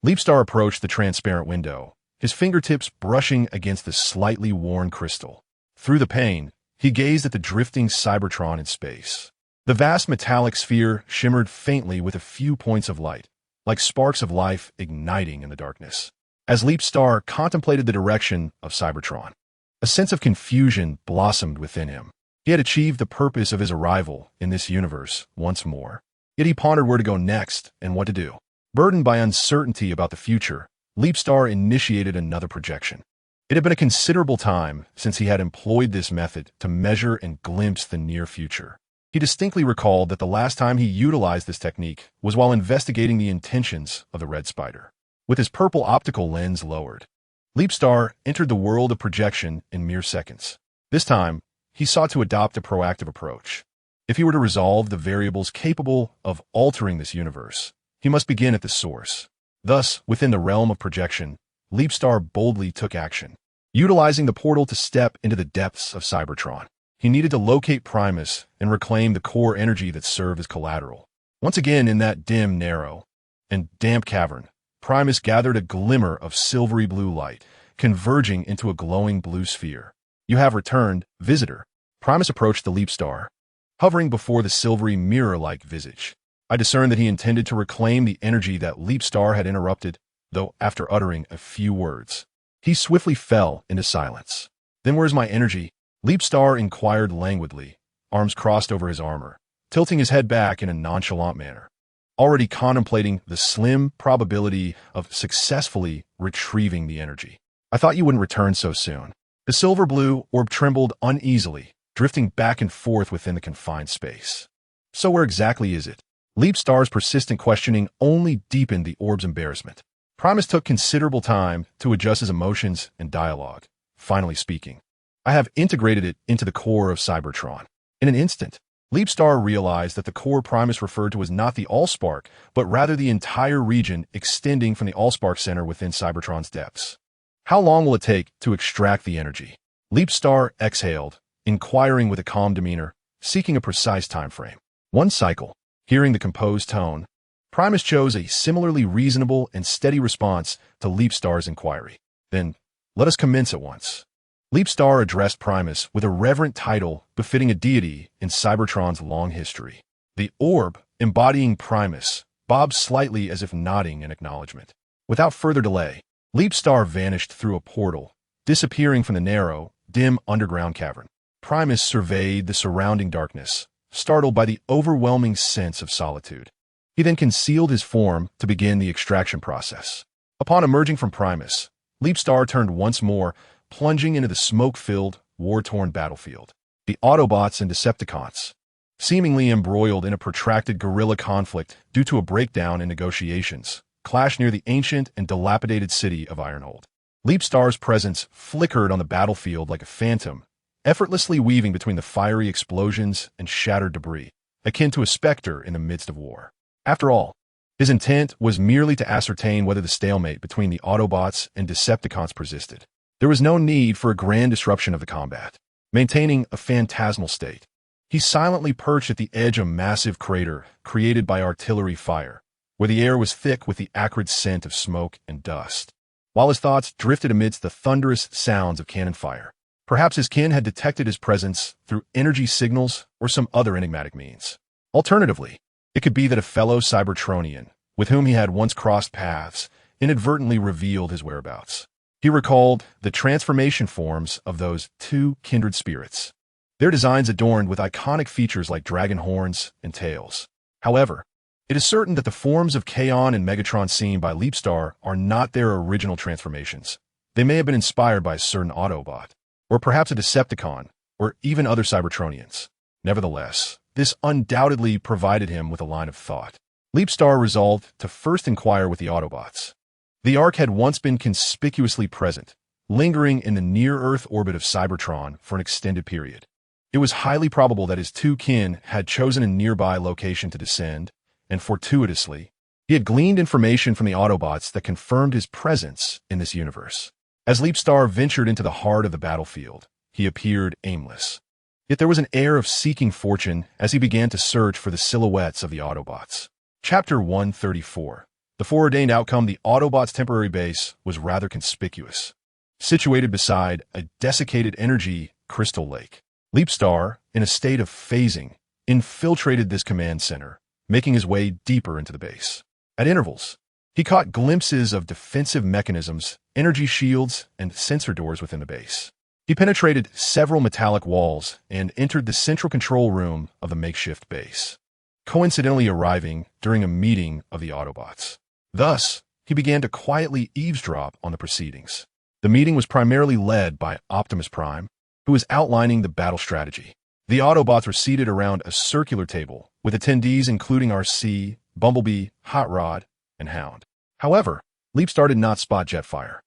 Speaker 1: Leapstar approached the transparent window, his fingertips brushing against the slightly worn crystal. Through the pane, he gazed at the drifting Cybertron in space. The vast metallic sphere shimmered faintly with a few points of light, like sparks of life igniting in the darkness. As Leapstar contemplated the direction of Cybertron, a sense of confusion blossomed within him. He had achieved the purpose of his arrival in this universe once more. Yet he pondered where to go next and what to do. Burdened by uncertainty about the future, Leapstar initiated another projection. It had been a considerable time since he had employed this method to measure and glimpse the near future. He distinctly recalled that the last time he utilized this technique was while investigating the intentions of the Red Spider. With his purple optical lens lowered, Leapstar entered the world of projection in mere seconds. This time, he sought to adopt a proactive approach. If he were to resolve the variables capable of altering this universe, he must begin at the source. Thus, within the realm of projection, Leapstar boldly took action. Utilizing the portal to step into the depths of Cybertron, he needed to locate Primus and reclaim the core energy that served as collateral. Once again in that dim, narrow, and damp cavern, Primus gathered a glimmer of silvery blue light, converging into a glowing blue sphere. You have returned, visitor. Primus approached the Leapstar, hovering before the silvery mirror-like visage. I discerned that he intended to reclaim the energy that Leapstar had interrupted, though after uttering a few words, he swiftly fell into silence. Then where's my energy? Leapstar inquired languidly, arms crossed over his armor, tilting his head back in a nonchalant manner, already contemplating the slim probability of successfully retrieving the energy. I thought you wouldn't return so soon. The silver blue orb trembled uneasily, drifting back and forth within the confined space. So where exactly is it? Leapstar's persistent questioning only deepened the orb's embarrassment. Primus took considerable time to adjust his emotions and dialogue, finally speaking. I have integrated it into the core of Cybertron. In an instant, Leapstar realized that the core Primus referred to was not the Allspark, but rather the entire region extending from the Allspark center within Cybertron's depths. How long will it take to extract the energy? Leapstar exhaled, inquiring with a calm demeanor, seeking a precise time frame. 1 cycle. Hearing the composed tone, Primus chose a similarly reasonable and steady response to Leapstar's inquiry. Then, let us commence at once. Leapstar addressed Primus with a reverent title befitting a deity in Cybertron's long history. The orb, embodying Primus, bobbed slightly as if nodding in acknowledgement. Without further delay, Leapstar vanished through a portal, disappearing from the narrow, dim underground cavern. Primus surveyed the surrounding darkness, startled by the overwhelming sense of solitude. He then concealed his form to begin the extraction process. Upon emerging from Primus, Leapstar turned once more, plunging into the smoke-filled, war-torn battlefield. The Autobots and Decepticons, seemingly embroiled in a protracted guerrilla conflict due to a breakdown in negotiations, clashed near the ancient and dilapidated city of Ironhold. Leapstar's presence flickered on the battlefield like a phantom, effortlessly weaving between the fiery explosions and shattered debris, akin to a specter in the midst of war. After all, his intent was merely to ascertain whether the stalemate between the Autobots and Decepticons persisted. There was no need for a grand disruption of the combat. Maintaining a phantasmal state, he silently perched at the edge of a massive crater created by artillery fire, where the air was thick with the acrid scent of smoke and dust. While his thoughts drifted amidst the thunderous sounds of cannon fire, perhaps his kin had detected his presence through energy signals or some other enigmatic means. Alternatively, it could be that a fellow Cybertronian, with whom he had once crossed paths, inadvertently revealed his whereabouts. He recalled the transformation forms of those 2 kindred spirits, their designs adorned with iconic features like dragon horns and tails. However, it is certain that the forms of Kaon and Megatron seen by Leapstar are not their original transformations. They may have been inspired by a certain Autobot, or perhaps a Decepticon, or even other Cybertronians. Nevertheless, this undoubtedly provided him with a line of thought. Leapstar resolved to first inquire with the Autobots. The Ark had once been conspicuously present, lingering in the near-Earth orbit of Cybertron for an extended period. It was highly probable that his 2 kin had chosen a nearby location to descend, and fortuitously, he had gleaned information from the Autobots that confirmed his presence in this universe. As Leapstar ventured into the heart of the battlefield, he appeared aimless. Yet there was an air of seeking fortune as he began to search for the silhouettes of the Autobots. Chapter 134. The foreordained outcome, the Autobots' temporary base, was rather conspicuous. Situated beside a desiccated energy crystal lake, Leapstar, in a state of phasing, infiltrated this command center, making his way deeper into the base. At intervals, he caught glimpses of defensive mechanisms, energy shields, and sensor doors within the base. He penetrated several metallic walls and entered the central control room of the makeshift base, coincidentally arriving during a meeting of the Autobots. Thus, he began to quietly eavesdrop on the proceedings. The meeting was primarily led by Optimus Prime, who was outlining the battle strategy. The Autobots were seated around a circular table, with attendees including RC, Bumblebee, Hot Rod, and Hound. However, Leapstar did not spot Jetfire.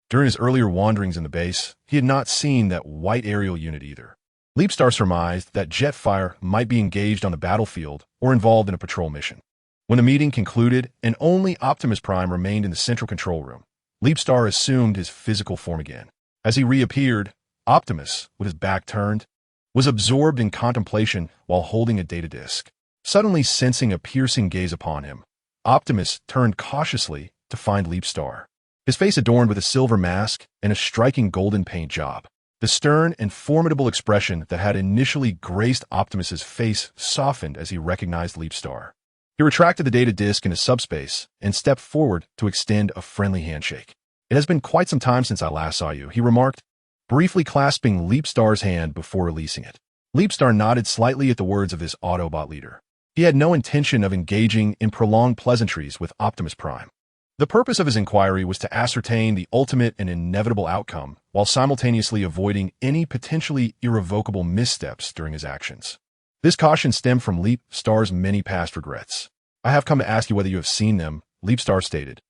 Speaker 1: During his earlier wanderings in the base, he had not seen that white aerial unit either. Leapstar surmised that Jetfire might be engaged on the battlefield or involved in a patrol mission. When the meeting concluded and only Optimus Prime remained in the central control room, Leapstar assumed his physical form again. As he reappeared, Optimus, with his back turned, was absorbed in contemplation while holding a data disk. Suddenly sensing a piercing gaze upon him, Optimus turned cautiously to find Leapstar, his face adorned with a silver mask and a striking golden paint job. The stern and formidable expression that had initially graced Optimus's face softened as he recognized Leapstar. He retracted the data disk into subspace and stepped forward to extend a friendly handshake. "It has been quite some time since I last saw you," he remarked, briefly clasping Leapstar's hand before releasing it. Leapstar nodded slightly at the words of this Autobot leader. He had no intention of engaging in prolonged pleasantries with Optimus Prime. The purpose of his inquiry was to ascertain the ultimate and inevitable outcome, while simultaneously avoiding any potentially irrevocable missteps during his actions. This caution stemmed from Leapstar's many past regrets. "I have come to ask you whether you have seen them," Leapstar stated,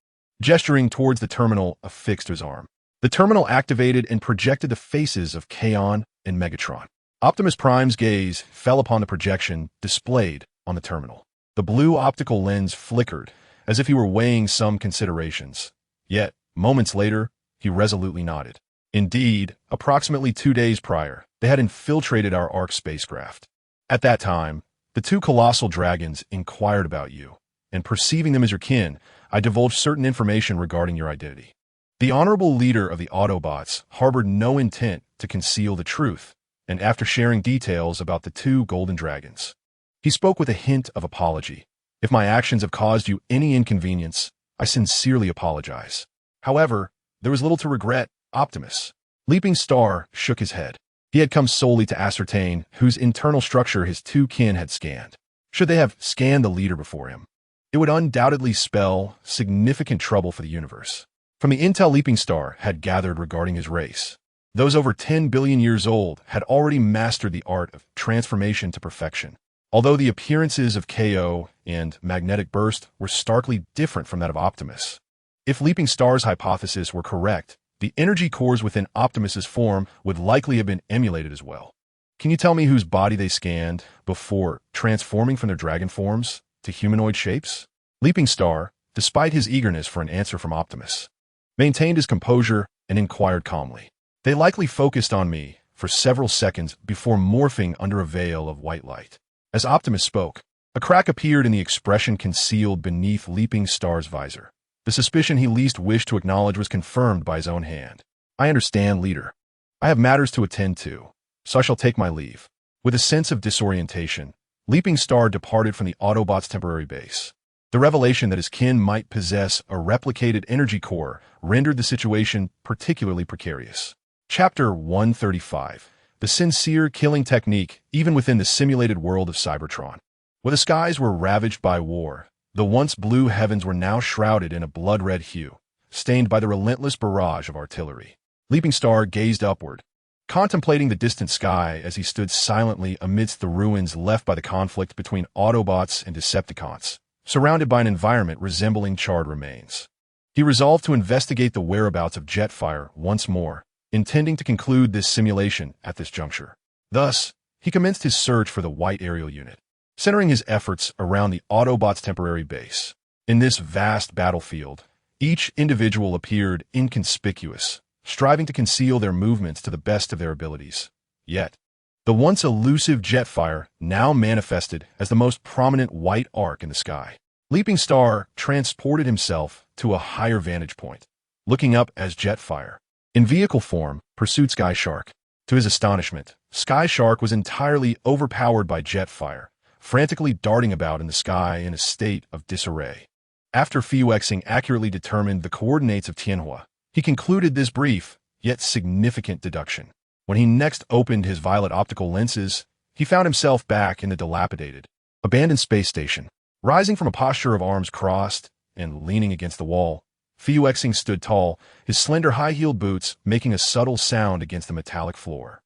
Speaker 1: gesturing towards the terminal affixed to his arm. The terminal activated and projected the faces of Kaon and Megatron. Optimus Prime's gaze fell upon the projection displayed on the terminal. The blue optical lens flickered, as if he were weighing some considerations. Yet, moments later, he resolutely nodded. Indeed, approximately 2 days prior, they had infiltrated our Ark spacecraft. At that time, the two colossal dragons inquired about you, and perceiving them as your kin, I divulged certain information regarding your identity. The honorable leader of the Autobots harbored no intent to conceal the truth, and after sharing details about the two golden dragons, he spoke with a hint of apology. If my actions have caused you any inconvenience, I sincerely apologize. However, there was little to regret, Optimus. Leaping Star shook his head. He had come solely to ascertain whose internal structure his two kin had scanned. Should they have scanned the leader before him, it would undoubtedly spell significant trouble for the universe. From the intel Leaping Star had gathered regarding his race, those over 10 billion years old had already mastered the art of transformation to perfection. Although the appearances of KO and Magnetic Burst were starkly different from that of Optimus. If Leaping Star's hypothesis were correct, the energy cores within Optimus's form would likely have been emulated as well. Can you tell me whose body they scanned before transforming from their dragon forms to humanoid shapes? Leaping Star, despite his eagerness for an answer from Optimus, maintained his composure and inquired calmly. They likely focused on me for several seconds before morphing under a veil of white light. As Optimus spoke, a crack appeared in the expression concealed beneath Leaping Star's visor. The suspicion he least wished to acknowledge was confirmed by his own hand. I understand, leader. I have matters to attend to, so I shall take my leave. With a sense of disorientation, Leaping Star departed from the Autobots' temporary base. The revelation that his kin might possess a replicated energy core rendered the situation particularly precarious. Chapter 135. The sincere killing technique even within the simulated world of Cybertron. Where the skies were ravaged by war, the once blue heavens were now shrouded in a blood-red hue, stained by the relentless barrage of artillery. Leaping Star gazed upward, contemplating the distant sky as he stood silently amidst the ruins left by the conflict between Autobots and Decepticons, surrounded by an environment resembling charred remains. He resolved to investigate the whereabouts of Jetfire once more, intending to conclude this simulation at this juncture. Thus, he commenced his search for the White Aerial Unit, centering his efforts around the Autobots' temporary base. In this vast battlefield, each individual appeared inconspicuous, striving to conceal their movements to the best of their abilities. Yet, the once elusive Jetfire now manifested as the most prominent white arc in the sky. Leaping Star transported himself to a higher vantage point, looking up as Jetfire, in vehicle form, pursued Sky Shark. To his astonishment, Sky Shark was entirely overpowered by Jetfire, frantically darting about in the sky in a state of disarray. After Fiuxing accurately determined the coordinates of Tianhua, he concluded this brief, yet significant deduction. When he next opened his violet optical lenses, he found himself back in the dilapidated, abandoned space station. Rising from a posture of arms crossed and leaning against the wall, Fiuxing stood tall, his slender high-heeled boots making a subtle sound against the metallic floor.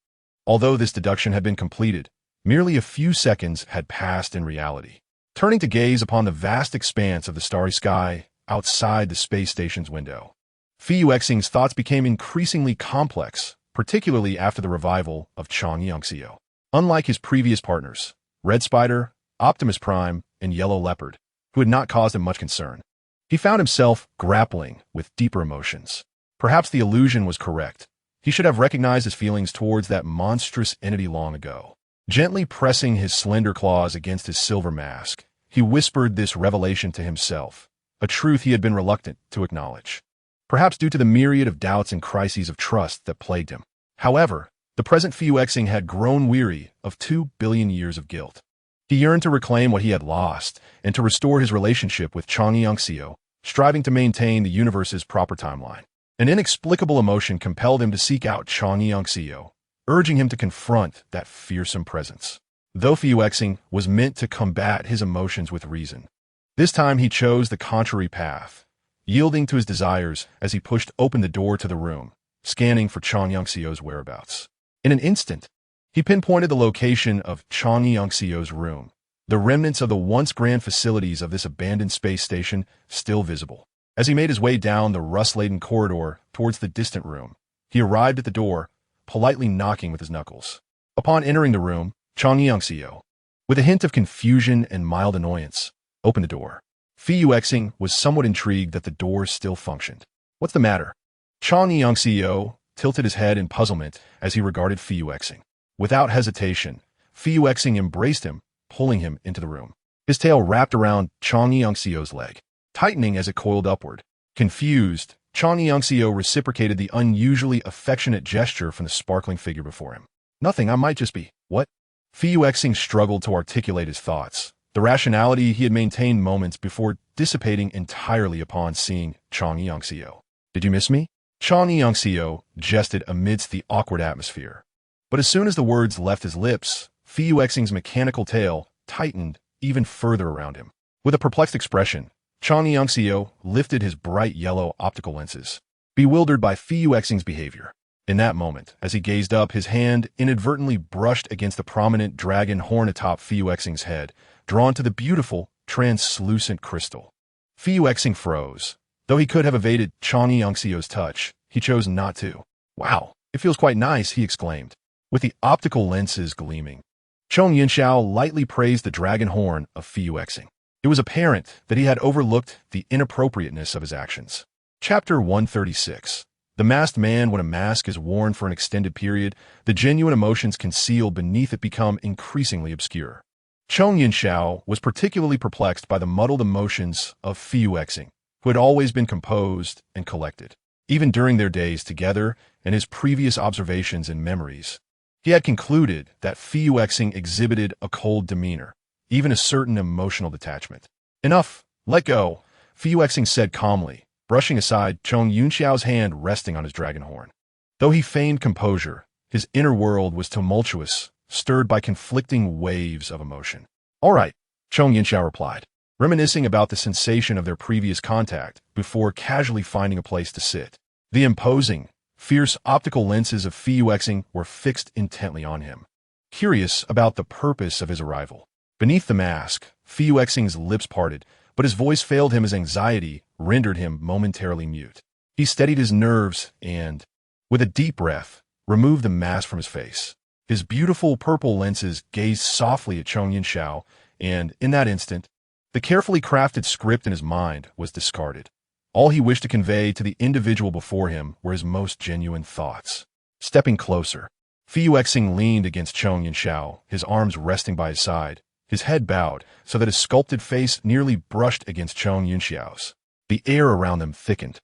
Speaker 1: Although this deduction had been completed, merely a few seconds had passed in reality. Turning to gaze upon the vast expanse of the starry sky outside the space station's window, Fiuxing's thoughts became increasingly complex, particularly after the revival of Chang Yangxiu. Unlike his previous partners, Red Spider, Optimus Prime, and Yellow Leopard, who had not caused him much concern, he found himself grappling with deeper emotions. Perhaps the illusion was correct. He should have recognized his feelings towards that monstrous entity long ago. Gently pressing his slender claws against his silver mask, he whispered this revelation to himself, a truth he had been reluctant to acknowledge, perhaps due to the myriad of doubts and crises of trust that plagued him. However, the present Fiuxing had grown weary of 2 billion years of guilt. He yearned to reclaim what he had lost and to restore his relationship with Chang Yangxiu, striving to maintain the universe's proper timeline. An inexplicable emotion compelled him to seek out Chang Yangxiu, urging him to confront that fearsome presence. Though Fiuxing was meant to combat his emotions with reason, this time he chose the contrary path, yielding to his desires as he pushed open the door to the room, scanning for Chang Yangxiu's whereabouts. In an instant, he pinpointed the location of Chang Yangxiu's room, the remnants of the once grand facilities of this abandoned space station still visible. As he made his way down the rust-laden corridor towards the distant room, he arrived at the door, politely knocking with his knuckles. Upon entering the room, Chang Yangxiu, with a hint of confusion and mild annoyance, opened the door. Fu Xing was somewhat intrigued that the door still functioned. "What's the matter?" Chang Yangxiu tilted his head in puzzlement as he regarded Fu Xing. Without hesitation, Fu Xing embraced him, pulling him into the room. His tail wrapped around Chang Yangxiu's leg, tightening as it coiled upward. Confused, Chang Yangxiu reciprocated the unusually affectionate gesture from the sparkling figure before him. "Nothing, I might just be." "What?" Fu Xing struggled to articulate his thoughts, the rationality he had maintained moments before dissipating entirely upon seeing Chang Yangxiu. "Did you miss me?" Chang Yangxiu jested amidst the awkward atmosphere. But as soon as the words left his lips, Fu Xing's mechanical tail tightened even further around him. With a perplexed expression, Chang Yangxiu lifted his bright yellow optical lenses, bewildered by Fu Xing's behavior. In that moment, as he gazed up, his hand inadvertently brushed against the prominent dragon horn atop Fu Xing's head, drawn to the beautiful, translucent crystal. Fu Xing froze. Though he could have evaded Chang Yangxiu's touch, he chose not to. "Wow, it feels quite nice," he exclaimed, with the optical lenses gleaming. Chong Yunxiao lightly praised the dragon horn of Fu Xing. It was apparent that he had overlooked the inappropriateness of his actions. Chapter 136. The masked man. When a mask is worn for an extended period, the genuine emotions concealed beneath it become increasingly obscure. Chong Yunxiao was particularly perplexed by the muddled emotions of Fu Xing, who had always been composed and collected. Even during their days together and his previous observations and memories, he had concluded that Fu Xing exhibited a cold demeanor, even a certain emotional detachment. "Enough, let go," Fu Xing said calmly, brushing aside Chong Yunxiao's hand resting on his dragon horn. Though he feigned composure, his inner world was tumultuous, stirred by conflicting waves of emotion. "All right," Chong Yunxiao replied, reminiscing about the sensation of their previous contact before casually finding a place to sit. The imposing, fierce optical lenses of Fu Xing were fixed intently on him, curious about the purpose of his arrival. Beneath the mask, Fu Xing's lips parted, but his voice failed him as anxiety rendered him momentarily mute. He steadied his nerves and, with a deep breath, removed the mask from his face. His beautiful purple lenses gazed softly at Chong Yunxiao, and, in that instant, the carefully crafted script in his mind was discarded. All he wished to convey to the individual before him were his most genuine thoughts. Stepping closer, Fu Xing leaned against Chong Yunxiao, his arms resting by his side, his head bowed so that his sculpted face nearly brushed against Chong Yunxiao's. The air around them thickened,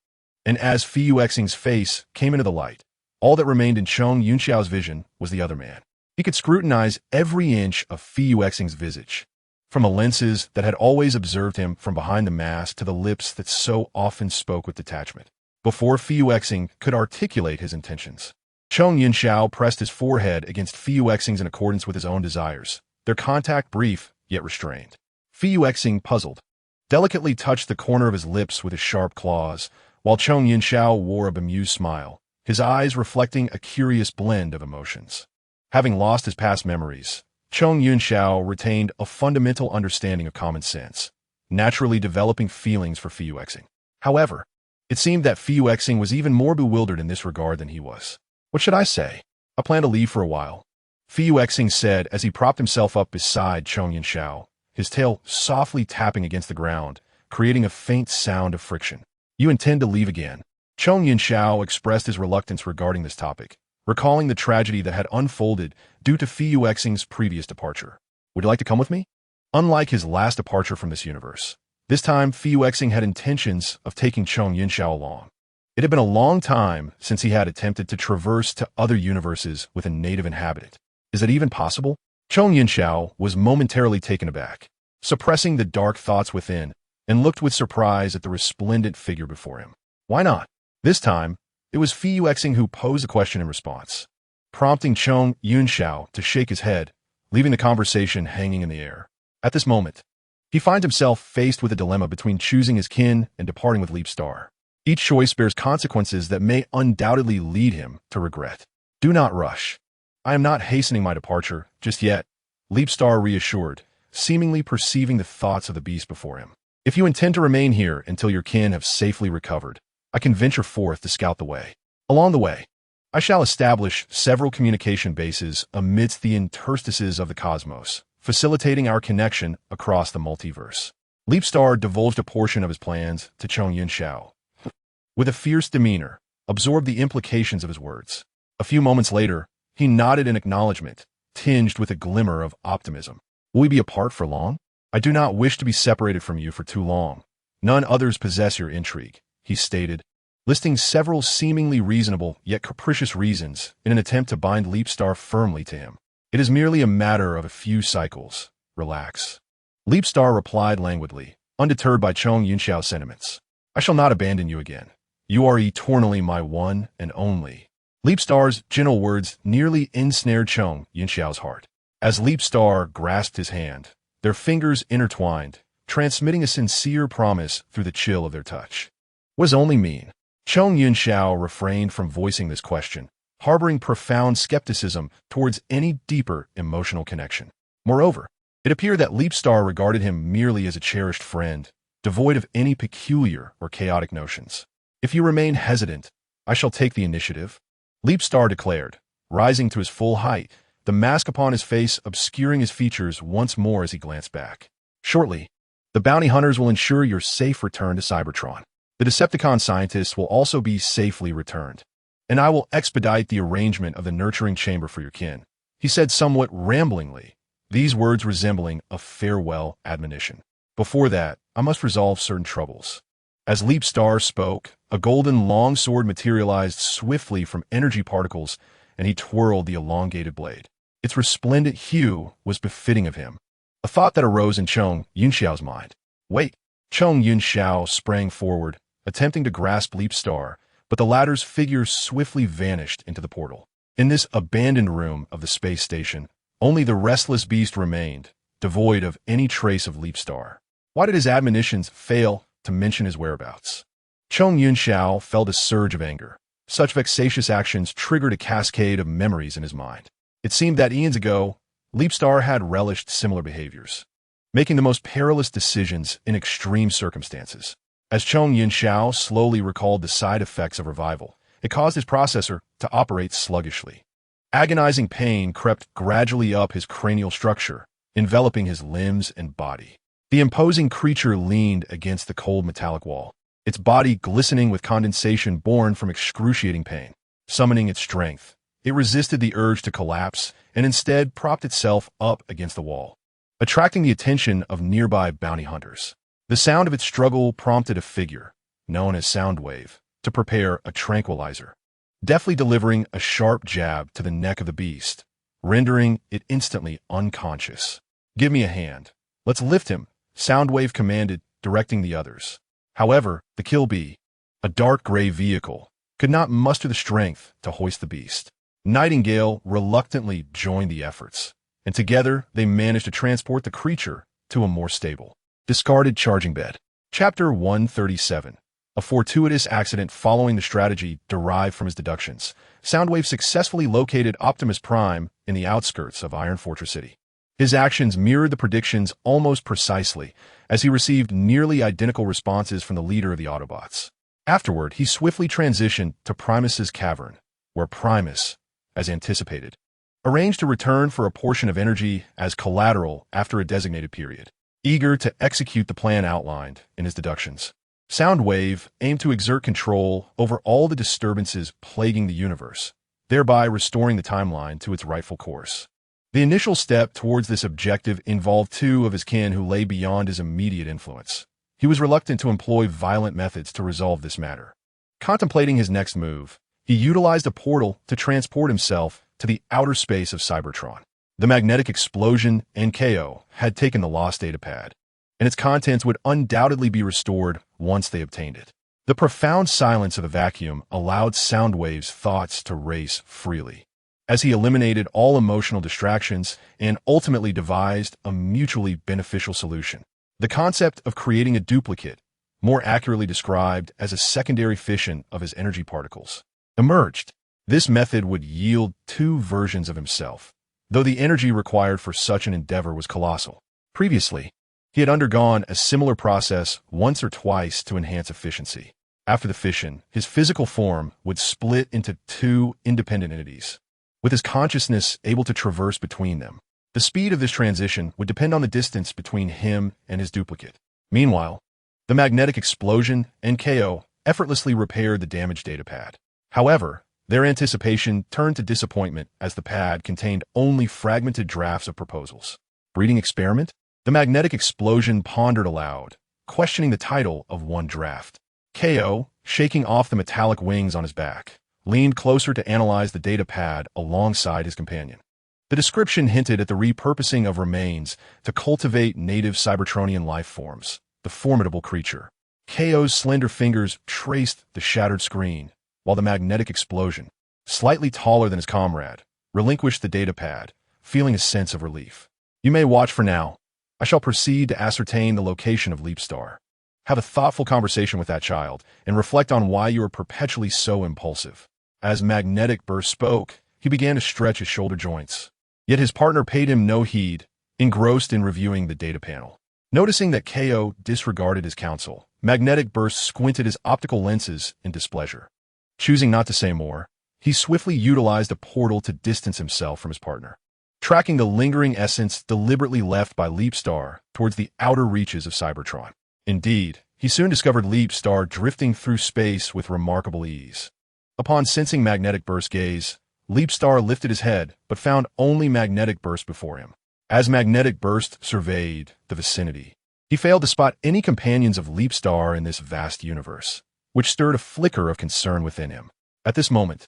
Speaker 1: and as Fu Xing's face came into the light, all that remained in Chong Yunxiao's vision was the other man. He could scrutinize every inch of Fu Xing's visage, from the lenses that had always observed him from behind the mask to the lips that so often spoke with detachment, before Fu Xing could articulate his intentions. Chong Yunxiao pressed his forehead against Fu Xing's in accordance with his own desires, their contact brief yet restrained. Fu Xing, puzzled, delicately touched the corner of his lips with his sharp claws, while Chong Yunxiao wore a bemused smile, his eyes reflecting a curious blend of emotions. Having lost his past memories, Chong Yunxiao retained a fundamental understanding of common sense, naturally developing feelings for Fu Xing. However, it seemed that Fu Xing was even more bewildered in this regard than he was. "What should I say? I plan to leave for a while," Fu Xing said as he propped himself up beside Chong Yunxiao, his tail softly tapping against the ground, creating a faint sound of friction. "You intend to leave again?" Chong Yunxiao expressed his reluctance regarding this topic, recalling the tragedy that had unfolded due to Fu Xing's previous departure. "Would you like to come with me?" Unlike his last departure from this universe, this time Fu Xing had intentions of taking Chong Yunxiao along. It had been a long time since he had attempted to traverse to other universes with a native inhabitant. Is that even possible? Chong Yunxiao was momentarily taken aback, suppressing the dark thoughts within, and looked with surprise at the resplendent figure before him. Why not? This time, it was Fu Xing who posed the question in response, prompting Chong Yunxiao to shake his head, leaving the conversation hanging in the air. At this moment, he finds himself faced with a dilemma between choosing his kin and departing with Leap Star. Each choice bears consequences that may undoubtedly lead him to regret. "Do not rush. I am not hastening my departure just yet," Leap Star reassured, seemingly perceiving the thoughts of the beast before him. If you intend to remain here until your kin have safely recovered, I can venture forth to scout the way. Along the way, I shall establish several communication bases amidst the interstices of the cosmos, facilitating our connection across the multiverse. Leapstar divulged a portion of his plans to Chong Yunxiao. With a fierce demeanor, absorbed the implications of his words. A few moments later, he nodded in acknowledgement, tinged with a glimmer of optimism. Will we be apart for long? I do not wish to be separated from you for too long. None others possess your intrigue, he stated, listing several seemingly reasonable yet capricious reasons in an attempt to bind Leapstar firmly to him. It is merely a matter of a few cycles. Relax. Leapstar replied languidly, undeterred by Chong Yunxiao's sentiments. I shall not abandon you again. You are eternally my one and only. Leapstar's gentle words nearly ensnared Chong Yunxiao's heart. As Leapstar grasped his hand, their fingers intertwined, transmitting a sincere promise through the chill of their touch. What does only mean? Chong Yunxiao refrained from voicing this question, harboring profound skepticism towards any deeper emotional connection. Moreover, it appeared that Leapstar regarded him merely as a cherished friend, devoid of any peculiar or chaotic notions. If you remain hesitant, I shall take the initiative, Leapstar declared, rising to his full height, the mask upon his face obscuring his features once more as he glanced back. Shortly, the bounty hunters will ensure your safe return to Cybertron. The Decepticon scientists will also be safely returned, and I will expedite the arrangement of the nurturing chamber for your kin, he said somewhat ramblingly, these words resembling a farewell admonition. Before that, I must resolve certain troubles. As Leapstar spoke, a golden longsword materialized swiftly from energy particles, and he twirled the elongated blade. Its resplendent hue was befitting of him. A thought that arose in Chong Yunxiao's mind. Wait! Chong Yunxiao sprang forward, attempting to grasp Leapstar, but the latter's figure swiftly vanished into the portal. In this abandoned room of the space station, only the restless beast remained, devoid of any trace of Leapstar. Why did his admonitions fail to mention his whereabouts? Chong Yunxiao felt a surge of anger. Such vexatious actions triggered a cascade of memories in his mind. It seemed that eons ago, Leapstar had relished similar behaviors, making the most perilous decisions in extreme circumstances. As Chong Yunxiao slowly recalled the side effects of revival, it caused his processor to operate sluggishly. Agonizing pain crept gradually up his cranial structure, enveloping his limbs and body. The imposing creature leaned against the cold metallic wall, its body glistening with condensation born from excruciating pain. Summoning its strength, it resisted the urge to collapse and instead propped itself up against the wall, attracting the attention of nearby bounty hunters. The sound of its struggle prompted a figure, known as Soundwave, to prepare a tranquilizer, deftly delivering a sharp jab to the neck of the beast, rendering it instantly unconscious. Give me a hand. Let's lift him, Soundwave commanded, directing the others. However, the Kill Bee, a dark gray vehicle, could not muster the strength to hoist the beast. Nightingale reluctantly joined the efforts, and together they managed to transport the creature to a more stable, discarded charging bed. Chapter 137. A fortuitous accident following the strategy derived from his deductions. Soundwave successfully located Optimus Prime in the outskirts of Iron Fortress City. His actions mirrored the predictions almost precisely, as he received nearly identical responses from the leader of the Autobots. Afterward, he swiftly transitioned to Primus's cavern, where Primus, as anticipated, arranged to return for a portion of energy as collateral after a designated period. Eager to execute the plan outlined in his deductions, Soundwave aimed to exert control over all the disturbances plaguing the universe, thereby restoring the timeline to its rightful course. The initial step towards this objective involved two of his kin who lay beyond his immediate influence. He was reluctant to employ violent methods to resolve this matter. Contemplating his next move, he utilized a portal to transport himself to the outer space of Cybertron. The magnetic explosion and KO had taken the lost datapad, and its contents would undoubtedly be restored once they obtained it. The profound silence of the vacuum allowed Soundwave's thoughts to race freely, as he eliminated all emotional distractions and ultimately devised a mutually beneficial solution. The concept of creating a duplicate, more accurately described as a secondary fission of his energy particles, emerged. This method would yield two versions of himself, though the energy required for such an endeavor was colossal. Previously, He had undergone a similar process once or twice to enhance efficiency. After the fission, his physical form would split into two independent entities, with his consciousness able to traverse between them. The speed of this transition would depend on the distance between him and his duplicate. Meanwhile, the magnetic explosion and KO effortlessly repaired the damaged datapad. However, their anticipation turned to disappointment as the pad contained only fragmented drafts of proposals. Breeding experiment? The magnetic explosion pondered aloud, questioning the title of one draft. KO, shaking off the metallic wings on his back, leaned closer to analyze the datapad alongside his companion. The description hinted at the repurposing of remains to cultivate native Cybertronian life forms, the formidable creature. KO's slender fingers traced the shattered screen, while the magnetic explosion, slightly taller than his comrade, relinquished the datapad, feeling a sense of relief. You may watch for now. I shall proceed to ascertain the location of Leapstar. Have a thoughtful conversation with that child, and reflect on why you are perpetually so impulsive. As Magnetic Burst spoke, he began to stretch his shoulder joints. Yet his partner paid him no heed, engrossed in reviewing the data panel. Noticing that KO disregarded his counsel, Magnetic Burst squinted his optical lenses in displeasure. Choosing not to say more, he swiftly utilized a portal to distance himself from his partner, tracking the lingering essence deliberately left by Leapstar towards the outer reaches of Cybertron. Indeed, he soon discovered Leapstar drifting through space with remarkable ease. Upon sensing Magnetic Burst's gaze, Leapstar lifted his head, but found only Magnetic Burst before him. As Magnetic Burst surveyed the vicinity, he failed to spot any companions of Leapstar in this vast universe, which stirred a flicker of concern within him. At this moment,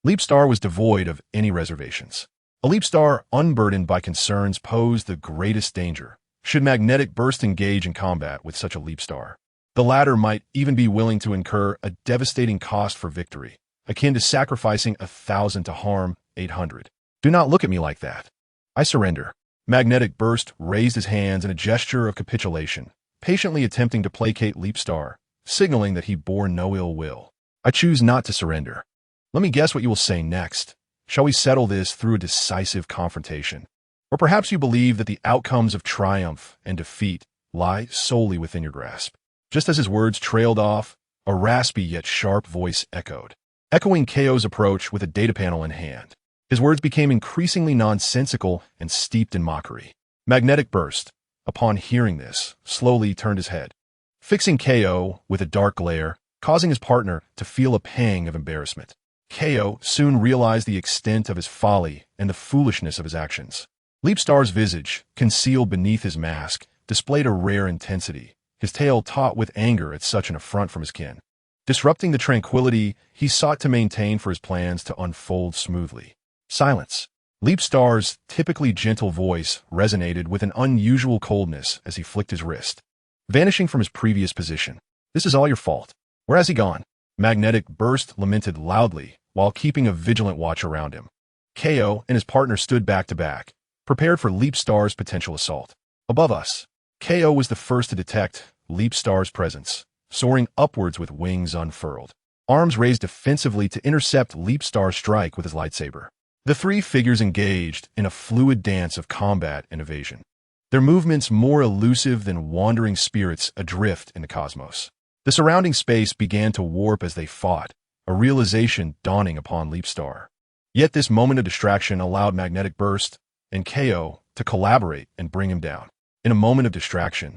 Speaker 1: Leapstar was devoid of any reservations. A Leapstar unburdened by concerns posed the greatest danger. Should Magnetic Burst engage in combat with such a Leapstar, the latter might even be willing to incur a devastating cost for victory, akin to sacrificing 1,000 to harm 800. Do not look at me like that. I surrender. Magnetic Burst raised his hands in a gesture of capitulation, patiently attempting to placate Leapstar, signaling that he bore no ill will. I choose not to surrender. Let me guess what you will say next. Shall we settle this through a decisive confrontation? Or perhaps you believe that the outcomes of triumph and defeat lie solely within your grasp. Just as his words trailed off, a raspy yet sharp voice echoed, echoing KO's approach with a data panel in hand. His words became increasingly nonsensical and steeped in mockery. Magnetic Burst, upon hearing this, slowly turned his head, fixing KO with a dark glare, causing his partner to feel a pang of embarrassment. KO soon realized the extent of his folly and the foolishness of his actions. Leapstar's visage, concealed beneath his mask, displayed a rare intensity, his tail taut with anger at such an affront from his kin. Disrupting the tranquility he sought to maintain for his plans to unfold smoothly. Silence. Leapstar's typically gentle voice resonated with an unusual coldness as he flicked his wrist, vanishing from his previous position. This is all your fault. Where has he gone? Magnetic Burst lamented loudly while keeping a vigilant watch around him. KO and his partner stood back to back, prepared for Leapstar's potential assault. Above us, KO was the first to detect Leapstar's presence, soaring upwards with wings unfurled, arms raised defensively to intercept Leapstar's strike with his lightsaber. The three figures engaged in a fluid dance of combat and evasion, their movements more elusive than wandering spirits adrift in the cosmos. The surrounding space began to warp as they fought, a realization dawning upon Leapstar. Yet this moment of distraction allowed Magnetic Burst and KO to collaborate and bring him down. In a moment of distraction,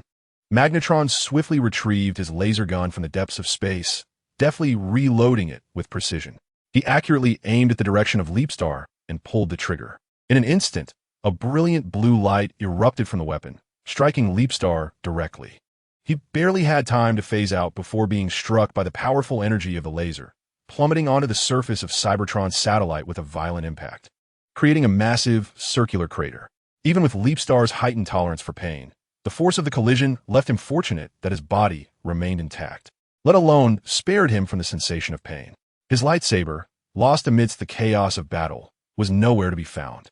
Speaker 1: Magnetron swiftly retrieved his laser gun from the depths of space, deftly reloading it with precision. He accurately aimed at the direction of Leapstar and pulled the trigger. In an instant, a brilliant blue light erupted from the weapon, striking Leapstar directly. He barely had time to phase out before being struck by the powerful energy of the laser, plummeting onto the surface of Cybertron's satellite with a violent impact, creating a massive, circular crater. Even with Leapstar's heightened tolerance for pain, the force of the collision left him fortunate that his body remained intact, let alone spared him from the sensation of pain. His lightsaber, lost amidst the chaos of battle, was nowhere to be found,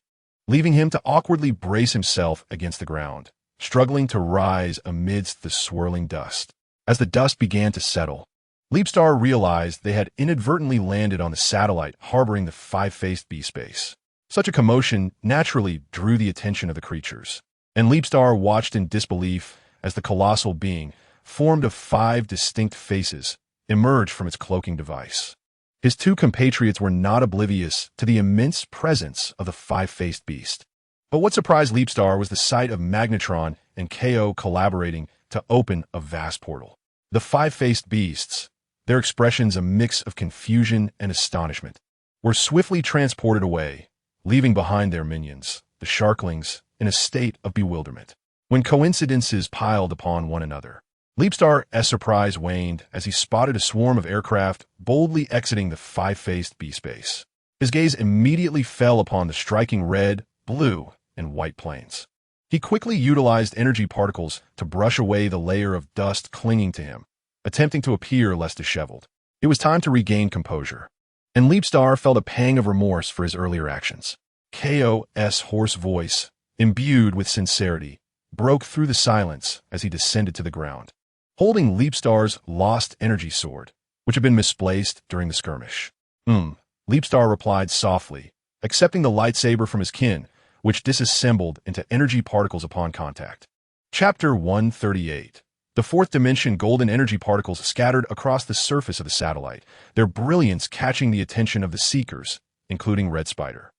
Speaker 1: leaving him to awkwardly brace himself against the ground, struggling to rise amidst the swirling dust. As the dust began to settle, Leapstar realized they had inadvertently landed on the satellite harboring the five-faced B-Space. Such a commotion naturally drew the attention of the creatures, and Leapstar watched in disbelief as the colossal being, formed of 5 distinct faces, emerged from its cloaking device. His 2 compatriots were not oblivious to the immense presence of the 5-faced beast. But what surprised Leapstar was the sight of Magnetron and KO collaborating to open a vast portal. The 5-faced beasts, their expressions a mix of confusion and astonishment, were swiftly transported away, leaving behind their minions, the Sharklings, in a state of bewilderment. When coincidences piled upon one another, Leapstar's surprise waned as he spotted a swarm of aircraft boldly exiting the 5-faced beast base. His gaze immediately fell upon the striking red, blue, and white planes. He quickly utilized energy particles to brush away the layer of dust clinging to him, attempting to appear less disheveled. It was time to regain composure, and Leapstar felt a pang of remorse for his earlier actions. KO's hoarse voice, imbued with sincerity, broke through the silence as he descended to the ground, holding Leapstar's lost energy sword, which had been misplaced during the skirmish. Leapstar replied softly, accepting the lightsaber from his kin, which disassembled into energy particles upon contact. Chapter 138. The 4th dimension golden energy particles scattered across the surface of the satellite, their brilliance catching the attention of the Seekers, including Red Spider.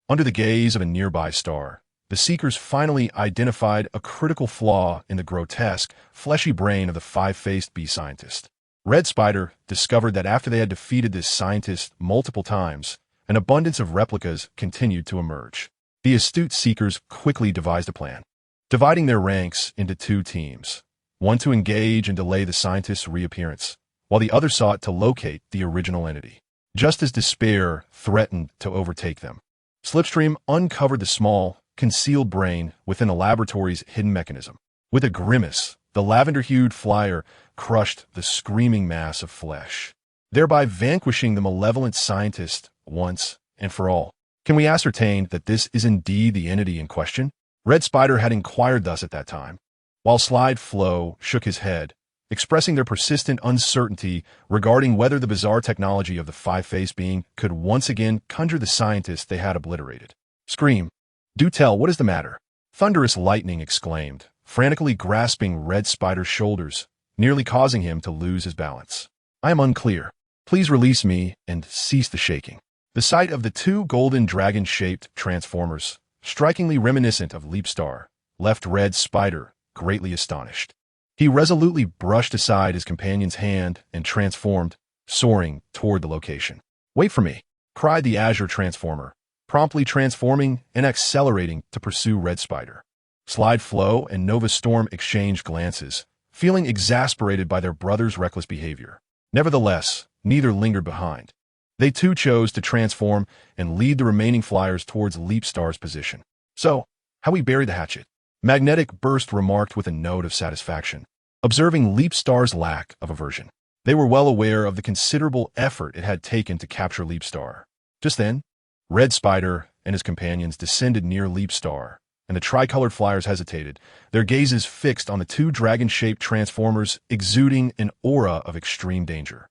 Speaker 1: Under the gaze of a nearby star, the Seekers finally identified a critical flaw in the grotesque, fleshy brain of the 5-faced bee scientist. Red Spider discovered that after they had defeated this scientist multiple times, an abundance of replicas continued to emerge. The astute Seekers quickly devised a plan, dividing their ranks into 2 teams, one to engage and delay the scientist's reappearance, while the other sought to locate the original entity. Just as despair threatened to overtake them, Slipstream uncovered the small, concealed brain within a laboratory's hidden mechanism. With a grimace, the lavender-hued flyer crushed the screaming mass of flesh, thereby vanquishing the malevolent scientist once and for all. Can we ascertain that this is indeed the entity in question? Red Spider had inquired thus at that time, while Slide Flow shook his head, expressing their persistent uncertainty regarding whether the bizarre technology of the 5-faced being could once again conjure the scientist they had obliterated. Scream. Do tell, what is the matter? Thunderous Lightning exclaimed, frantically grasping Red Spider's shoulders, nearly causing him to lose his balance. I am unclear. Please release me and cease the shaking. The sight of the 2 golden dragon-shaped transformers, strikingly reminiscent of Leapstar, left Red Spider greatly astonished. He resolutely brushed aside his companion's hand and transformed, soaring toward the location. Wait for me, cried the Azure Transformer, promptly transforming and accelerating to pursue Red Spider. Slide Flow and Nova Storm exchanged glances, feeling exasperated by their brother's reckless behavior. Nevertheless, neither lingered behind. They too chose to transform and lead the remaining flyers towards Leapstar's position. So, how we buried the hatchet? Magnetic Burst remarked with a note of satisfaction, observing Leapstar's lack of aversion. They were well aware of the considerable effort it had taken to capture Leapstar. Just then, Red Spider and his companions descended near Leapstar, and the tricolored flyers hesitated, their gazes fixed on the 2 dragon-shaped transformers exuding an aura of extreme danger.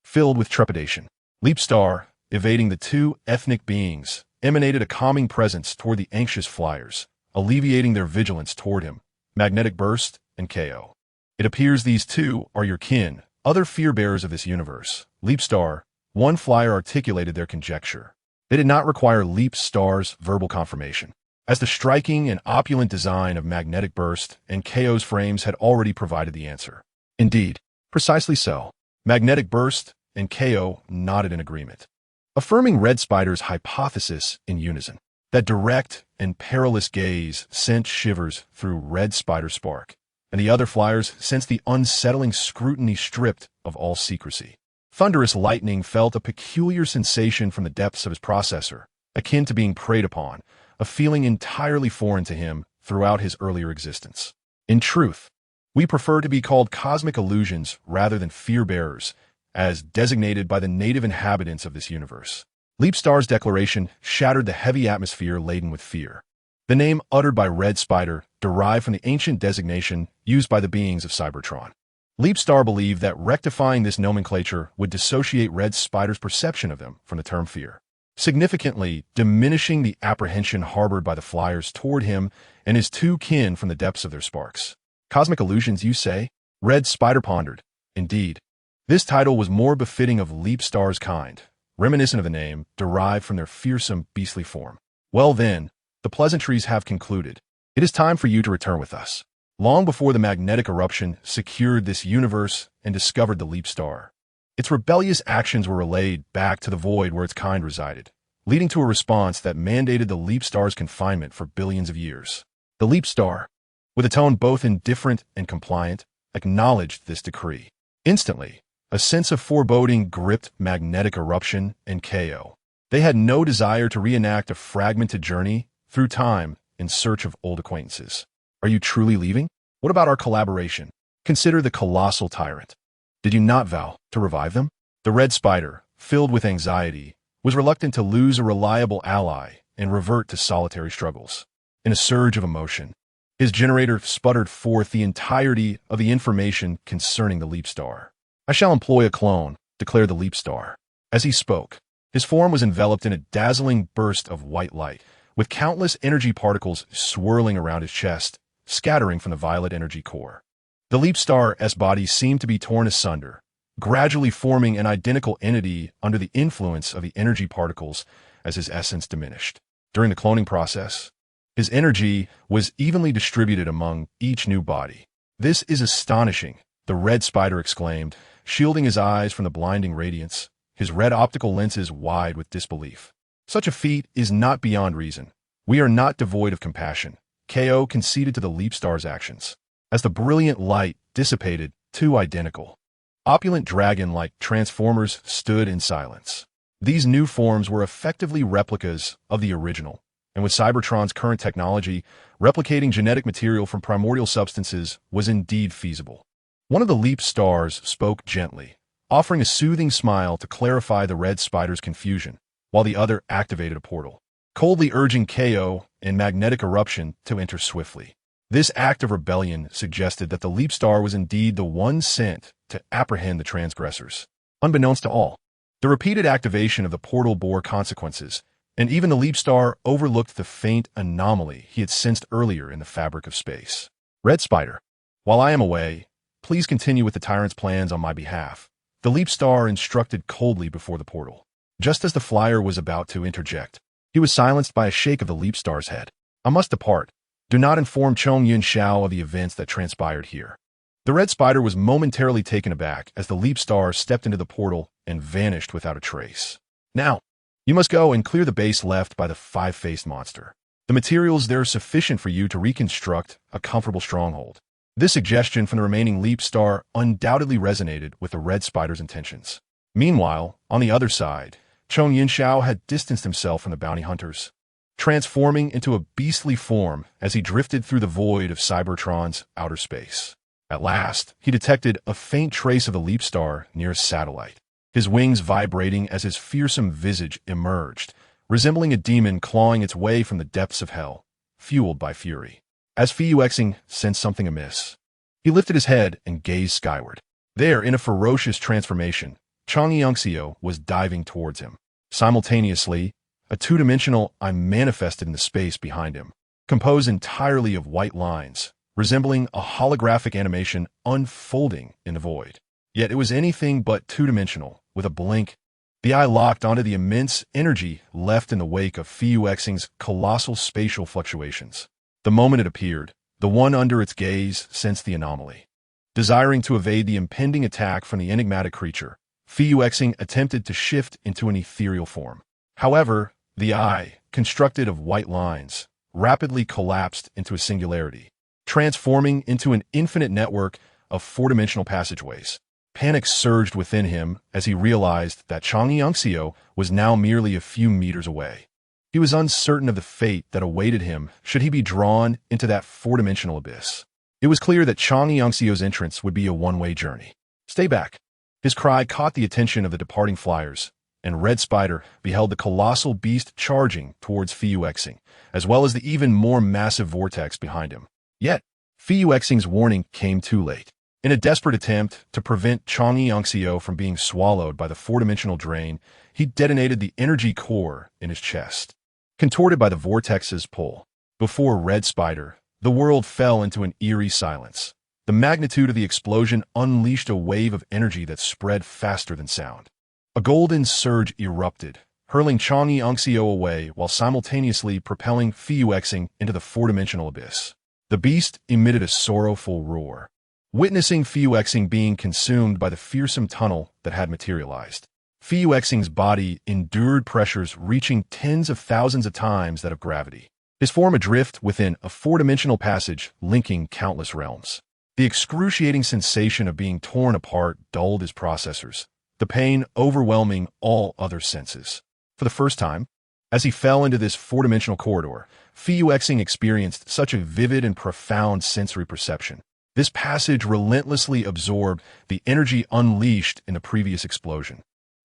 Speaker 1: Filled with trepidation, Leapstar, evading the 2 ethnic beings, emanated a calming presence toward the anxious flyers, alleviating their vigilance toward him, Magnetic Burst and KO. It appears these 2 are your kin, other fear-bearers of this universe. Leapstar, one flyer articulated their conjecture. They did not require Leapstar's verbal confirmation, as the striking and opulent design of Magnetic Burst and KO's frames had already provided the answer. Indeed, precisely so. Magnetic Burst and KO nodded in agreement, affirming Red Spider's hypothesis in unison. That direct and perilous gaze sent shivers through Red Spider's spark, and the other flyers sensed the unsettling scrutiny stripped of all secrecy. Thunderous Lightning felt a peculiar sensation from the depths of his processor, akin to being preyed upon, a feeling entirely foreign to him throughout his earlier existence. In truth, we prefer to be called cosmic illusions rather than fear-bearers, as designated by the native inhabitants of this universe. Leapstar's declaration shattered the heavy atmosphere laden with fear. The name uttered by Red Spider derived from the ancient designation used by the beings of Cybertron. Leapstar believed that rectifying this nomenclature would dissociate Red Spider's perception of them from the term fear, significantly diminishing the apprehension harbored by the flyers toward him and his 2 kin from the depths of their sparks. Cosmic illusions, you say? Red Spider pondered. Indeed. This title was more befitting of Leap Star's kind, reminiscent of the name, derived from their fearsome, beastly form. Well then, the pleasantries have concluded. It is time for you to return with us. Long before the magnetic eruption secured this universe and discovered the Leap Star, its rebellious actions were relayed back to the void where its kind resided, leading to a response that mandated the Leap Star's confinement for billions of years. The Leap Star, with a tone both indifferent and compliant, acknowledged this decree. Instantly, a sense of foreboding gripped magnetic eruption and KO. They had no desire to reenact a fragmented journey through time in search of old acquaintances. Are you truly leaving? What about our collaboration? Consider the colossal tyrant. Did you not vow to revive them? The Red Spider, filled with anxiety, was reluctant to lose a reliable ally and revert to solitary struggles. In a surge of emotion, his generator sputtered forth the entirety of the information concerning the Leap Star. I shall employ a clone, declared the Leap Star. As he spoke, his form was enveloped in a dazzling burst of white light, with countless energy particles swirling around his chest, scattering from the violet energy core. The Leap Star's body seemed to be torn asunder, gradually forming an identical entity under the influence of the energy particles as his essence diminished. During the cloning process, his energy was evenly distributed among each new body. This is astonishing, the Red Spider exclaimed, shielding his eyes from the blinding radiance, his red optical lenses wide with disbelief. Such a feat is not beyond reason. We are not devoid of compassion. KO conceded to the Leap Star's actions. As the brilliant light dissipated, two identical, opulent dragon-like transformers stood in silence. These new forms were effectively replicas of the original, and with Cybertron's current technology, replicating genetic material from primordial substances was indeed feasible. One of the Leap Stars spoke gently, offering a soothing smile to clarify the Red Spider's confusion, while the other activated a portal, coldly urging KO and magnetic eruption to enter swiftly. This act of rebellion suggested that the Leap Star was indeed the one sent to apprehend the transgressors. Unbeknownst to all, the repeated activation of the portal bore consequences, and even the Leap Star overlooked the faint anomaly he had sensed earlier in the fabric of space. Red Spider, while I am away, please continue with the tyrant's plans on my behalf, the Leap Star instructed coldly before the portal. Just as the flyer was about to interject, he was silenced by a shake of the Leap Star's head. I must depart. Do not inform Chong Yun Xiao of the events that transpired here. The Red Spider was momentarily taken aback as the Leap Star stepped into the portal and vanished without a trace. Now, you must go and clear the base left by the five-faced monster. The materials there are sufficient for you to reconstruct a comfortable stronghold. This suggestion from the remaining Leap Star undoubtedly resonated with the Red Spider's intentions. Meanwhile, on the other side, Chong Yun Xiao had distanced himself from the bounty hunters, transforming into a beastly form as he drifted through the void of Cybertron's outer space. At last, he detected a faint trace of the Leap Star near a satellite, his wings vibrating as his fearsome visage emerged, resembling a demon clawing its way from the depths of hell, fueled by fury. As Fuyuexing sensed something amiss, he lifted his head and gazed skyward. There, in a ferocious transformation, Chang Yongxiu was diving towards him. Simultaneously, a two-dimensional eye manifested in the space behind him, composed entirely of white lines, resembling a holographic animation unfolding in the void. Yet it was anything but two-dimensional. With a blink, the eye locked onto the immense energy left in the wake of Fuyuexing's colossal spatial fluctuations. The moment it appeared, the one under its gaze sensed the anomaly. Desiring to evade the impending attack from the enigmatic creature, Fuyuexing attempted to shift into an ethereal form. However, the eye, constructed of white lines, rapidly collapsed into a singularity, transforming into an infinite network of four-dimensional passageways. Panic surged within him as he realized that Chang Yongxiu was now merely a few meters away. He was uncertain of the fate that awaited him should he be drawn into that four-dimensional abyss. It was clear that Chang Yongxiu's entrance would be a one-way journey. Stay back. His cry caught the attention of the departing flyers, and Red Spider beheld the colossal beast charging towards Fuyuexing, as well as the even more massive vortex behind him. Yet, Fuyuexing's warning came too late. In a desperate attempt to prevent Chang Yongxiu from being swallowed by the four-dimensional drain, he detonated the energy core in his chest. Contorted by the vortex's pull, before Red Spider, the world fell into an eerie silence. The magnitude of the explosion unleashed a wave of energy that spread faster than sound. A golden surge erupted, hurling Chang'e Unxio away while simultaneously propelling Fuyuexing into the four-dimensional abyss. The beast emitted a sorrowful roar, witnessing Fuyuexing being consumed by the fearsome tunnel that had materialized. Fuyuexing's body endured pressures reaching tens of thousands of times that of gravity, his form adrift within a four-dimensional passage linking countless realms. The excruciating sensation of being torn apart dulled his processors, the pain overwhelming all other senses. For the first time, as he fell into this four-dimensional corridor, Fuyuexing experienced such a vivid and profound sensory perception. This passage relentlessly absorbed the energy unleashed in the previous explosion,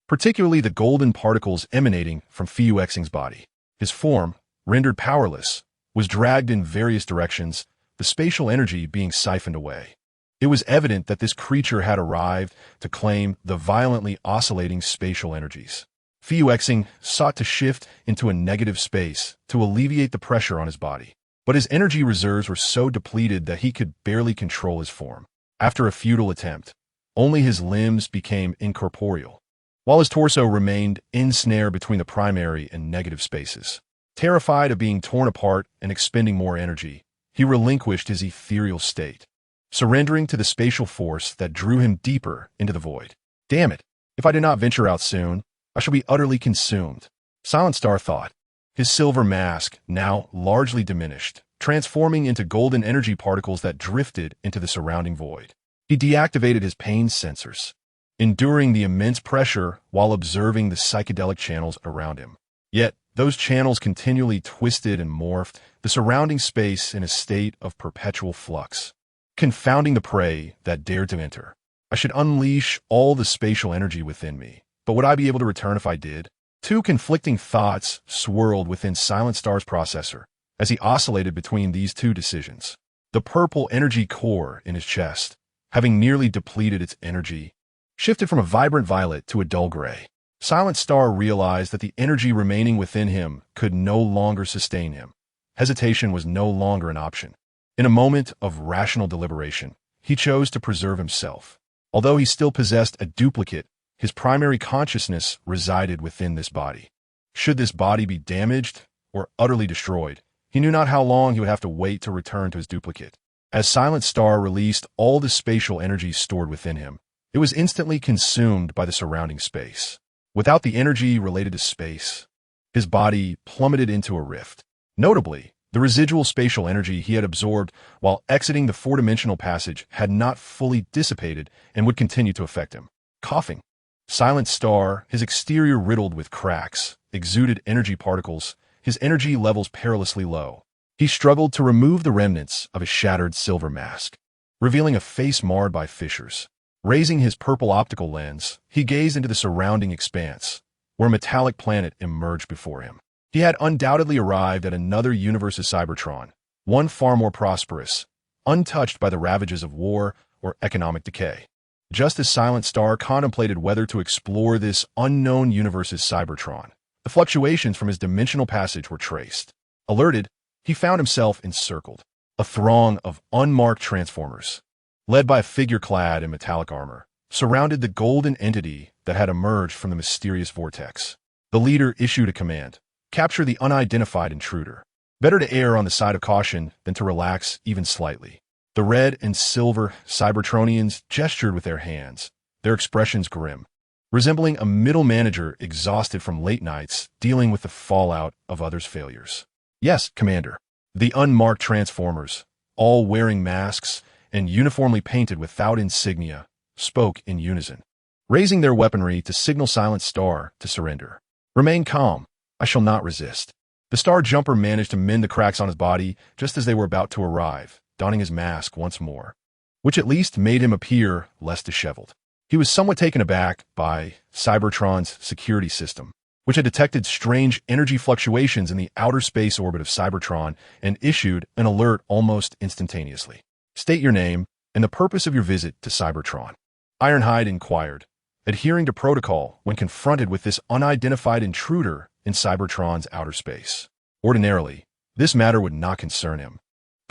Speaker 1: particularly the golden particles emanating from Fuyuexing's body. His form, rendered powerless, was dragged in various directions, the spatial energy being siphoned away. It was evident that this creature had arrived to claim the violently oscillating spatial energies. Fuyuexing sought to shift into a negative space to alleviate the pressure on his body, but his energy reserves were so depleted that he could barely control his form. After a futile attempt, only his limbs became incorporeal, while his torso remained ensnared between the primary and negative spaces. Terrified of being torn apart and expending more energy, he relinquished his ethereal state, surrendering to the spatial force that drew him deeper into the void. Damn it, if I do not venture out soon, I shall be utterly consumed, Silent Star thought, his silver mask now largely diminished, transforming into golden energy particles that drifted into the surrounding void. He deactivated his pain sensors, enduring the immense pressure while observing the psychedelic channels around him. Yet, those channels continually twisted and morphed, the surrounding space in a state of perpetual flux, confounding the prey that dared to enter. I should unleash all the spatial energy within me, but would I be able to return if I did? Two conflicting thoughts swirled within Silent Star's processor as he oscillated between these two decisions. The purple energy core in his chest, having nearly depleted its energy, shifted from a vibrant violet to a dull gray. Silent Star realized that the energy remaining within him could no longer sustain him. Hesitation was no longer an option. In a moment of rational deliberation, he chose to preserve himself. Although he still possessed a duplicate, his primary consciousness resided within this body. Should this body be damaged or utterly destroyed, he knew not how long he would have to wait to return to his duplicate. As Silent Star released all the spatial energy stored within him, it was instantly consumed by the surrounding space. Without the energy related to space, his body plummeted into a rift. Notably, the residual spatial energy he had absorbed while exiting the four-dimensional passage had not fully dissipated and would continue to affect him. Coughing, Silent Star, his exterior riddled with cracks, exuded energy particles, his energy levels perilously low. He struggled to remove the remnants of his shattered silver mask, revealing a face marred by fissures. Raising his purple optical lens, he gazed into the surrounding expanse, where a metallic planet emerged before him. He had undoubtedly arrived at another universe's Cybertron, one far more prosperous, untouched by the ravages of war or economic decay. Just as Silent Star contemplated whether to explore this unknown universe's Cybertron, the fluctuations from his dimensional passage were traced. Alerted, he found himself encircled, a throng of unmarked transformers, led by a figure clad in metallic armor, surrounded the golden entity that had emerged from the mysterious vortex. The leader issued a command: capture the unidentified intruder. Better to err on the side of caution than to relax even slightly. The red and silver Cybertronians gestured with their hands, their expressions grim, resembling a middle manager exhausted from late nights dealing with the fallout of others' failures. Yes, Commander. The unmarked transformers, all wearing masks and uniformly painted without insignia, spoke in unison, raising their weaponry to signal Silent Star to surrender. Remain calm. I shall not resist. The Star Jumper managed to mend the cracks on his body just as they were about to arrive, donning his mask once more, which at least made him appear less disheveled. He was somewhat taken aback by Cybertron's security system, which had detected strange energy fluctuations in the outer space orbit of Cybertron and issued an alert almost instantaneously. State your name and the purpose of your visit to Cybertron, Ironhide inquired, adhering to protocol when confronted with this unidentified intruder in Cybertron's outer space. Ordinarily, this matter would not concern him,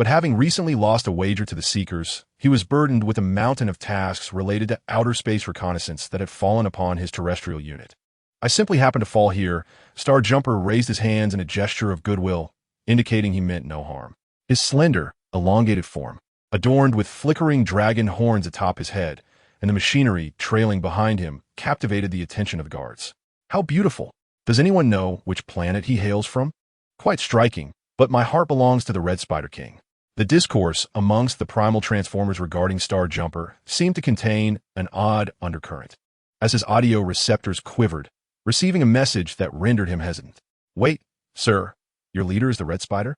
Speaker 1: But having recently lost a wager to the Seekers, he was burdened with a mountain of tasks related to outer space reconnaissance that had fallen upon his terrestrial unit. "I simply happened to fall here." Star Jumper raised his hands in a gesture of goodwill, indicating he meant no harm. His slender, elongated form, adorned with flickering dragon horns atop his head, and the machinery trailing behind him, captivated the attention of the guards. "How beautiful! Does anyone know which planet he hails from?" "Quite striking, but my heart belongs to the Red Spider King." The discourse amongst the primal transformers regarding Star Jumper seemed to contain an odd undercurrent, as his audio receptors quivered, receiving a message that rendered him hesitant. "Wait, sir, your leader is the Red Spider?"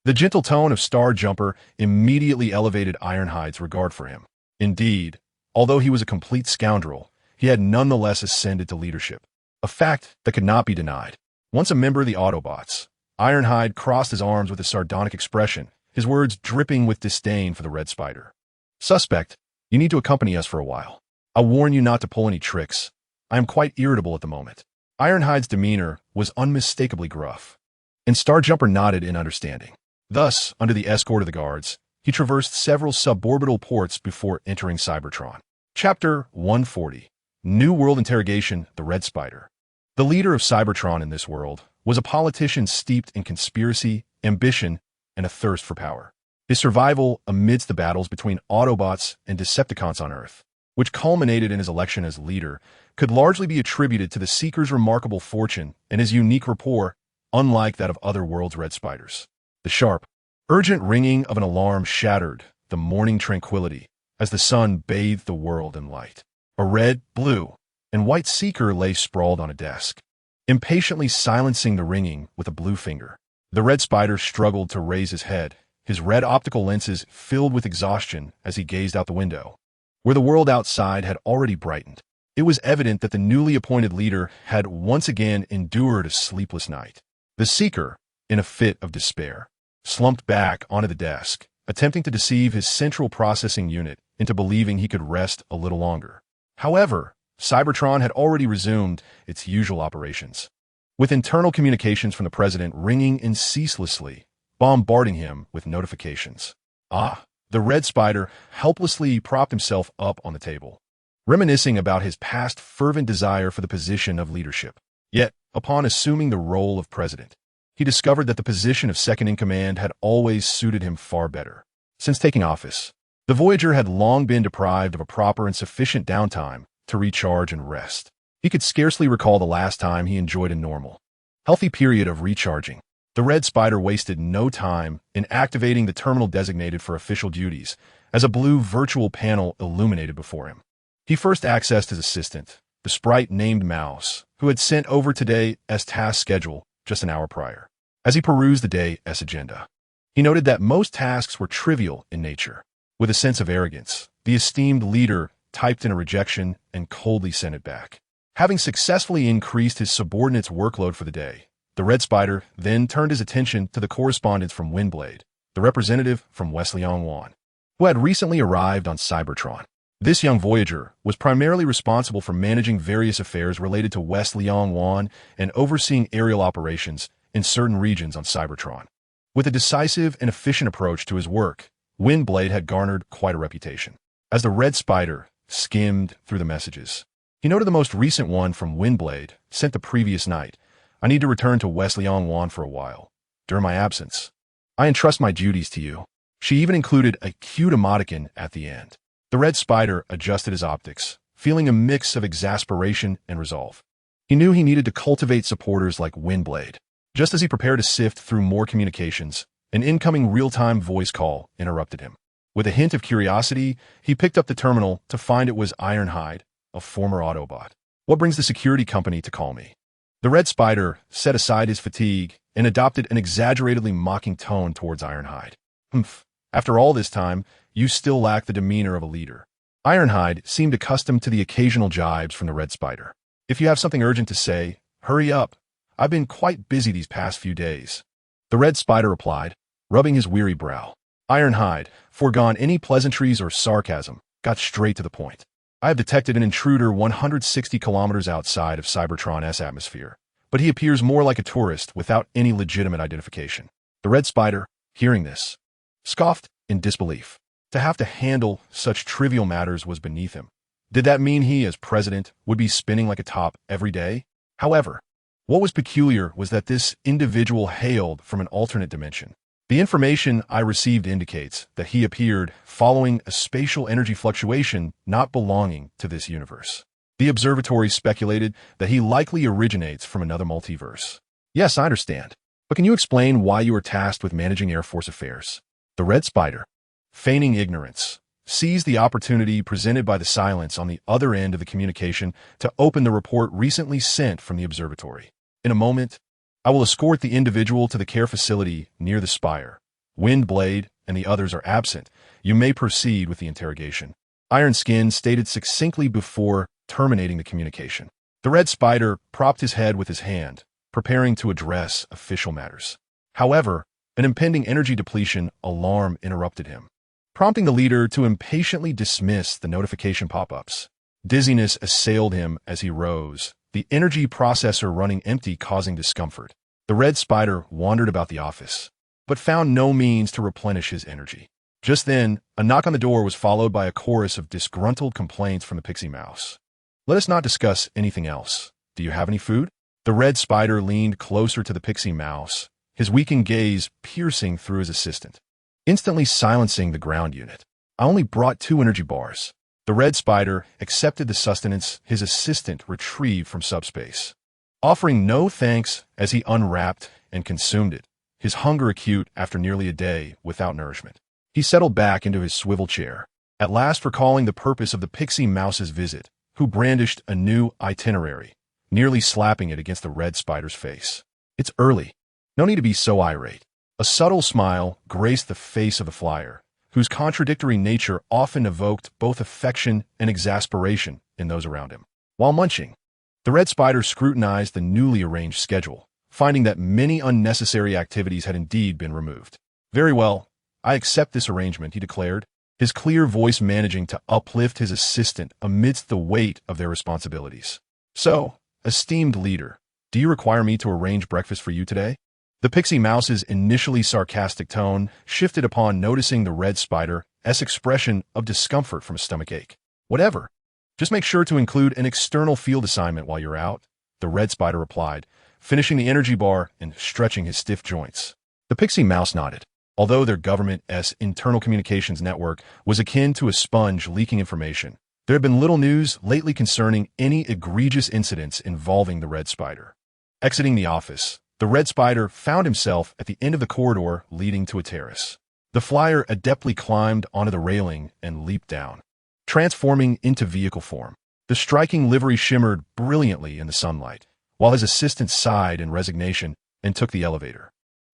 Speaker 1: The gentle tone of Star Jumper immediately elevated Ironhide's regard for him. Indeed, although he was a complete scoundrel, he had nonetheless ascended to leadership, a fact that could not be denied. Once a member of the Autobots, Ironhide crossed his arms with a sardonic expression, his words dripping with disdain for the Red Spider. "Suspect, you need to accompany us for a while. I'll warn you not to pull any tricks. I am quite irritable at the moment." Ironhide's demeanor was unmistakably gruff, and Star Jumper nodded in understanding. Thus, under the escort of the guards, he traversed several suborbital ports before entering Cybertron. Chapter 140. New World Interrogation, the Red Spider. The leader of Cybertron in this world was a politician steeped in conspiracy, ambition, and a thirst for power. His survival amidst the battles between Autobots and Decepticons on Earth, which culminated in his election as leader, could largely be attributed to the Seeker's remarkable fortune and his unique rapport, unlike that of other worlds' Red Spiders. The sharp, urgent ringing of an alarm shattered the morning tranquility as the sun bathed the world in light. A red, blue, and white Seeker lay sprawled on a desk, impatiently silencing the ringing with a blue finger. The Red Spider struggled to raise his head, his red optical lenses filled with exhaustion as he gazed out the window, where the world outside had already brightened. It was evident that the newly appointed leader had once again endured a sleepless night. The Seeker, in a fit of despair, slumped back onto the desk, attempting to deceive his central processing unit into believing he could rest a little longer. However, Cybertron had already resumed its usual operations, with internal communications from the president ringing in ceaselessly, bombarding him with notifications. The Red Spider helplessly propped himself up on the table, reminiscing about his past fervent desire for the position of leadership. Yet, upon assuming the role of president, he discovered that the position of second-in-command had always suited him far better. Since taking office, the Voyager had long been deprived of a proper and sufficient downtime to recharge and rest. He could scarcely recall the last time he enjoyed a normal, healthy period of recharging. The Red Spider wasted no time in activating the terminal designated for official duties as a blue virtual panel illuminated before him. He first accessed his assistant, the sprite named Mouse, who had sent over today's task schedule just an hour prior. As he perused the day's agenda, he noted that most tasks were trivial in nature. With a sense of arrogance, the esteemed leader typed in a rejection and coldly sent it back. Having successfully increased his subordinate's workload for the day, the Red Spider then turned his attention to the correspondence from Windblade, the representative from Wesleyan, who had recently arrived on Cybertron. This young Voyager was primarily responsible for managing various affairs related to Wesleyan and overseeing aerial operations in certain regions on Cybertron. With a decisive and efficient approach to his work, Windblade had garnered quite a reputation. As the Red Spider skimmed through the messages, he noted the most recent one from Windblade, sent the previous night. "I need to return to Wesleyan for a while. During my absence, I entrust my duties to you." She even included a cute emoticon at the end. The Red Spider adjusted his optics, feeling a mix of exasperation and resolve. He knew he needed to cultivate supporters like Windblade. Just as he prepared to sift through more communications, an incoming real-time voice call interrupted him. With a hint of curiosity, he picked up the terminal to find it was Ironhide, a former Autobot. "What brings the security company to call me?" The Red Spider set aside his fatigue and adopted an exaggeratedly mocking tone towards Ironhide. "Humph. After all this time, you still lack the demeanor of a leader." Ironhide seemed accustomed to the occasional jibes from the Red Spider. "If you have something urgent to say, hurry up. I've been quite busy these past few days." The Red Spider replied, rubbing his weary brow. Ironhide, foregone any pleasantries or sarcasm, got straight to the point. "I have detected an intruder 160 kilometers outside of Cybertron's atmosphere, but he appears more like a tourist without any legitimate identification." The Red Spider, hearing this, scoffed in disbelief. To have to handle such trivial matters was beneath him. Did that mean he, as president, would be spinning like a top every day? However, what was peculiar was that this individual hailed from an alternate dimension. The information I received indicates that he appeared following a spatial energy fluctuation not belonging to this universe. The observatory speculated that he likely originates from another multiverse. Yes, I understand. But can you explain why you were tasked with managing Air Force affairs? The Red Spider, feigning ignorance, seized the opportunity presented by the silence on the other end of the communication to open the report recently sent from the observatory. In a moment, I will escort the individual to the care facility near the spire. Windblade and the others are absent. You may proceed with the interrogation. Iron Skin stated succinctly before terminating the communication. The Red Spider propped his head with his hand, preparing to address official matters. However, an impending energy depletion alarm interrupted him, prompting the leader to impatiently dismiss the notification pop-ups. Dizziness assailed him as he rose, the energy processor running empty causing discomfort. The Red Spider wandered about the office, but found no means to replenish his energy. Just then, a knock on the door was followed by a chorus of disgruntled complaints from the Pixie Mouse. Let us not discuss anything else. Do you have any food? The Red Spider leaned closer to the Pixie Mouse, his weakened gaze piercing through his assistant, instantly silencing the ground unit. I only brought 2 energy bars. The Red Spider accepted the sustenance his assistant retrieved from subspace, offering no thanks as he unwrapped and consumed it, his hunger acute after nearly a day without nourishment. He settled back into his swivel chair, at last recalling the purpose of the Pixie Mouse's visit, who brandished a new itinerary, nearly slapping it against the Red Spider's face. It's early. No need to be so irate. A subtle smile graced the face of the flyer, whose contradictory nature often evoked both affection and exasperation in those around him. While munching, the Red Spider scrutinized the newly arranged schedule, finding that many unnecessary activities had indeed been removed. Very well, I accept this arrangement, he declared, his clear voice managing to uplift his assistant amidst the weight of their responsibilities. So, esteemed leader, do you require me to arrange breakfast for you today? The Pixie Mouse's initially sarcastic tone shifted upon noticing the Red Spider's expression of discomfort from a stomachache. Whatever. Just make sure to include an external field assignment while you're out, the Red Spider replied, finishing the energy bar and stretching his stiff joints. The Pixie Mouse nodded. Although their government's internal communications network was akin to a sponge leaking information, there had been little news lately concerning any egregious incidents involving the Red Spider. Exiting the office, the Red Spider found himself at the end of the corridor leading to a terrace. The flyer adeptly climbed onto the railing and leaped down, transforming into vehicle form. The striking livery shimmered brilliantly in the sunlight, while his assistant sighed in resignation and took the elevator.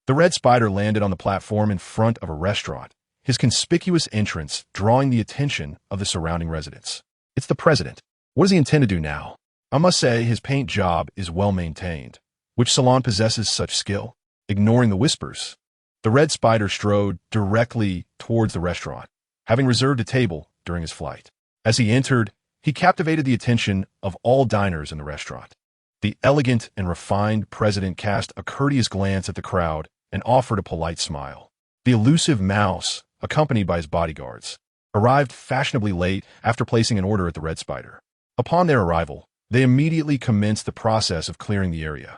Speaker 1: The Red Spider landed on the platform in front of a restaurant, his conspicuous entrance drawing the attention of the surrounding residents. It's the president. What does he intend to do now? I must say his paint job is well maintained. Which salon possesses such skill? Ignoring the whispers, the Red Spider strode directly towards the restaurant, having reserved a table during his flight. As he entered, he captivated the attention of all diners in the restaurant. The elegant and refined president cast a courteous glance at the crowd and offered a polite smile. The elusive Mouse, accompanied by his bodyguards, arrived fashionably late after placing an order at the Red Spider. Upon their arrival, they immediately commenced the process of clearing the area.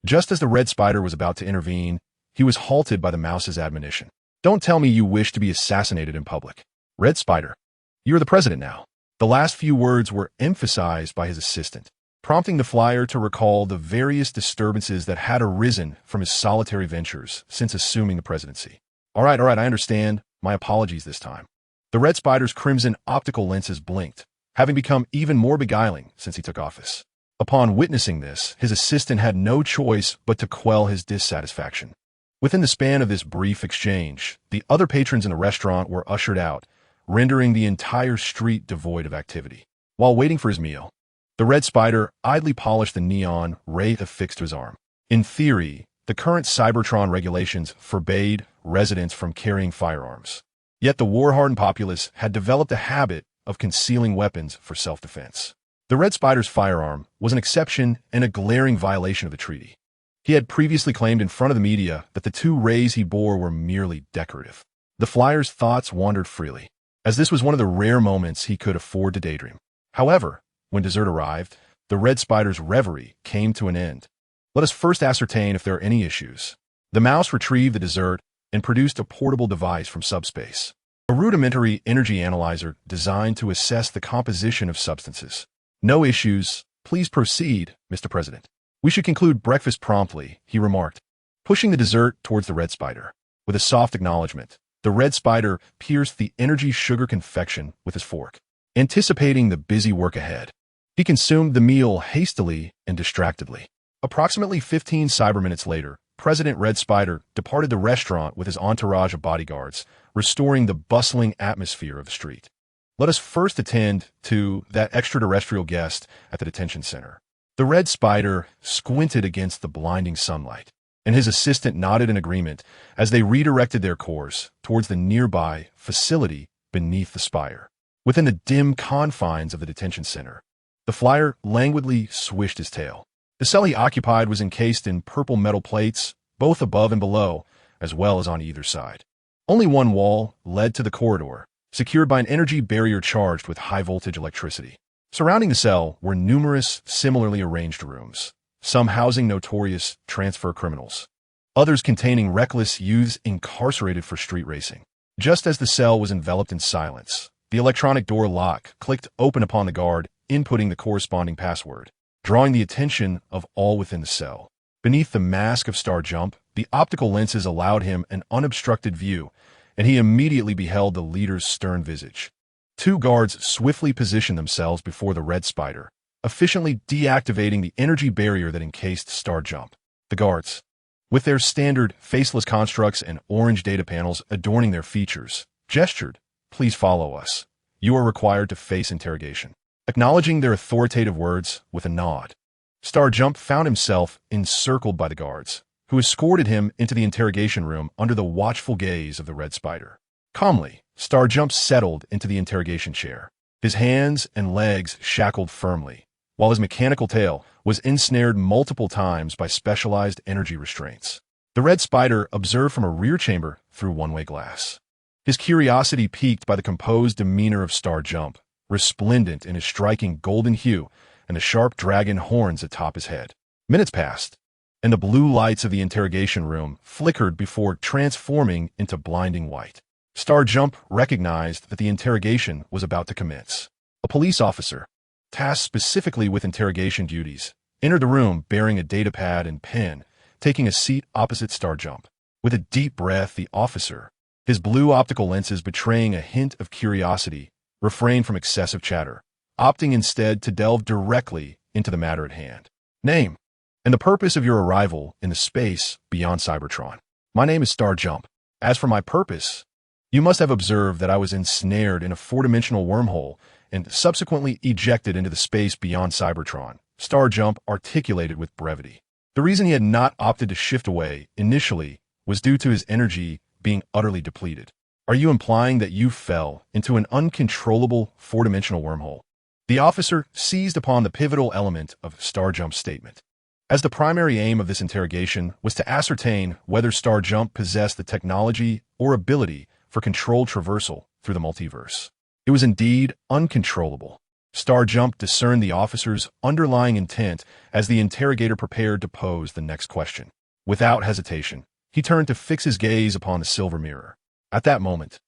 Speaker 1: Just as the Red Spider was about to intervene, he was halted by the Mouse's admonition. Don't tell me you wish to be assassinated in public. Red Spider, you are the president now. The last few words were emphasized by his assistant, prompting the flyer to recall the various disturbances that had arisen from his solitary ventures since assuming the presidency. All right, I understand. My apologies this time. The Red Spider's crimson optical lenses blinked, having become even more beguiling since he took office. Upon witnessing this, his assistant had no choice but to quell his dissatisfaction. Within the span of this brief exchange, the other patrons in the restaurant were ushered out, rendering the entire street devoid of activity. While waiting for his meal, the Red Spider idly polished the neon wraith affixed to his arm. In theory, the current Cybertron regulations forbade residents from carrying firearms. Yet the war-hardened populace had developed a habit of concealing weapons for self-defense. The Red Spider's firearm was an exception and a glaring violation of the treaty. He had previously claimed in front of the media that the 2 rays he bore were merely decorative. The flyer's thoughts wandered freely, as this was one of the rare moments he could afford to daydream. However, when dessert arrived, the red spider's reverie came to an end. Let us first ascertain if there are any issues. The mouse retrieved the dessert and produced a portable device from subspace, a rudimentary energy analyzer designed to assess the composition of substances. No issues. Please proceed, Mr. President. We should conclude breakfast promptly, he remarked, pushing the dessert towards the red spider. With a soft acknowledgement, the red spider pierced the energy sugar confection with his fork. Anticipating the busy work ahead, he consumed the meal hastily and distractedly. Approximately 15 cyber minutes later, President Red Spider departed the restaurant with his entourage of bodyguards, restoring the bustling atmosphere of the street. Let us first attend to that extraterrestrial guest at the detention center. The red spider squinted against the blinding sunlight, and his assistant nodded in agreement as they redirected their course towards the nearby facility beneath the spire. Within the dim confines of the detention center, the flyer languidly swished his tail. The cell he occupied was encased in purple metal plates, both above and below, as well as on either side. Only one wall led to the corridor, secured by an energy barrier charged with high-voltage electricity. Surrounding the cell were numerous similarly arranged rooms, some housing notorious transfer criminals, others containing reckless youths incarcerated for street racing. Just as the cell was enveloped in silence, the electronic door lock clicked open upon the guard, inputting the corresponding password, drawing the attention of all within the cell. Beneath the mask of Star Jump, the optical lenses allowed him an unobstructed view, and he immediately beheld the leader's stern visage. Two guards swiftly positioned themselves before the red spider, efficiently deactivating the energy barrier that encased Star Jump. The guards, with their standard faceless constructs and orange data panels adorning their features, gestured, "Please follow us. You are required to face interrogation." Acknowledging their authoritative words with a nod, Star Jump found himself encircled by the guards, who escorted him into the interrogation room under the watchful gaze of the red spider. Calmly, Star Jump settled into the interrogation chair, his hands and legs shackled firmly, while his mechanical tail was ensnared multiple times by specialized energy restraints. The red spider observed from a rear chamber through one-way glass, his curiosity piqued by the composed demeanor of Star Jump, resplendent in his striking golden hue and the sharp dragon horns atop his head. Minutes passed, and the blue lights of the interrogation room flickered before transforming into blinding white. Star Jump recognized that the interrogation was about to commence. A police officer, tasked specifically with interrogation duties, entered the room bearing a datapad and pen, taking a seat opposite Star Jump. With a deep breath, the officer, his blue optical lenses betraying a hint of curiosity, refrained from excessive chatter, opting instead to delve directly into the matter at hand. Name, and the purpose of your arrival in the space beyond Cybertron. My name is Star Jump. As for my purpose, you must have observed that I was ensnared in a four-dimensional wormhole and subsequently ejected into the space beyond Cybertron, Star Jump articulated with brevity. The reason he had not opted to shift away initially was due to his energy being utterly depleted. Are you implying that you fell into an uncontrollable four-dimensional wormhole? The officer seized upon the pivotal element of Star Jump's statement, as the primary aim of this interrogation was to ascertain whether Star Jump possessed the technology or ability for controlled traversal through the multiverse. It was indeed uncontrollable. Star Jump discerned the officer's underlying intent as the interrogator prepared to pose the next question. Without hesitation, he turned to fix his gaze upon the silver mirror. At that moment,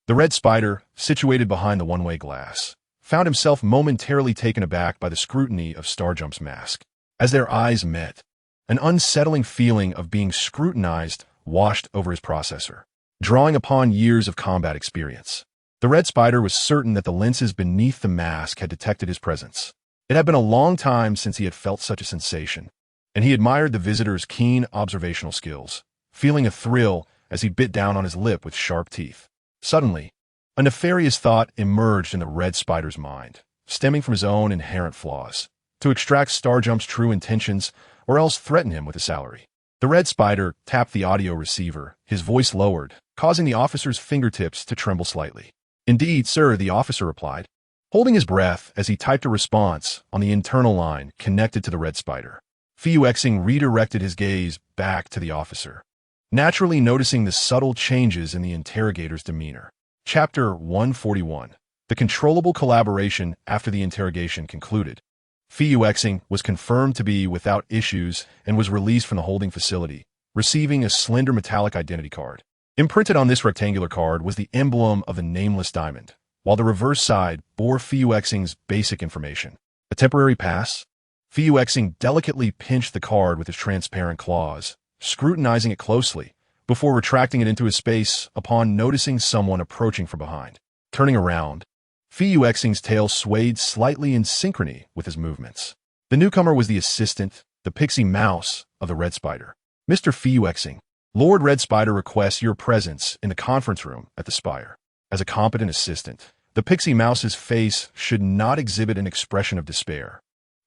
Speaker 1: the red spider, situated behind the one-way glass, found himself momentarily taken aback by the scrutiny of Star Jump's mask. As their eyes met, an unsettling feeling of being scrutinized washed over his processor, drawing upon years of combat experience. The red spider was certain that the lenses beneath the mask had detected his presence. It had been a long time since he had felt such a sensation, and he admired the visitor's keen observational skills, feeling a thrill as he bit down on his lip with sharp teeth. Suddenly, a nefarious thought emerged in the red spider's mind, stemming from his own inherent flaws, to extract Star Jump's true intentions or else threaten him with a salary. The red spider tapped the audio receiver, his voice lowered, causing the officer's fingertips to tremble slightly. "Indeed, sir," the officer replied, holding his breath as he typed a response on the internal line connected to the red spider. Fuxing redirected his gaze back to the officer, naturally noticing the subtle changes in the interrogator's demeanor. Chapter 141. The controllable collaboration after the interrogation concluded. Fuexing was confirmed to be without issues and was released from the holding facility, receiving a slender metallic identity card. Imprinted on this rectangular card was the emblem of a nameless diamond, while the reverse side bore Fuexing's basic information. A temporary pass? Fuexing delicately pinched the card with his transparent claws, scrutinizing it closely, before retracting it into his space upon noticing someone approaching from behind. Turning around, Fuexing's tail swayed slightly in synchrony with his movements. The newcomer was the assistant, the pixie mouse of the Red Spider. Mr. Fuexing, Lord Red Spider requests your presence in the conference room at the Spire. As a competent assistant, the pixie mouse's face should not exhibit an expression of despair.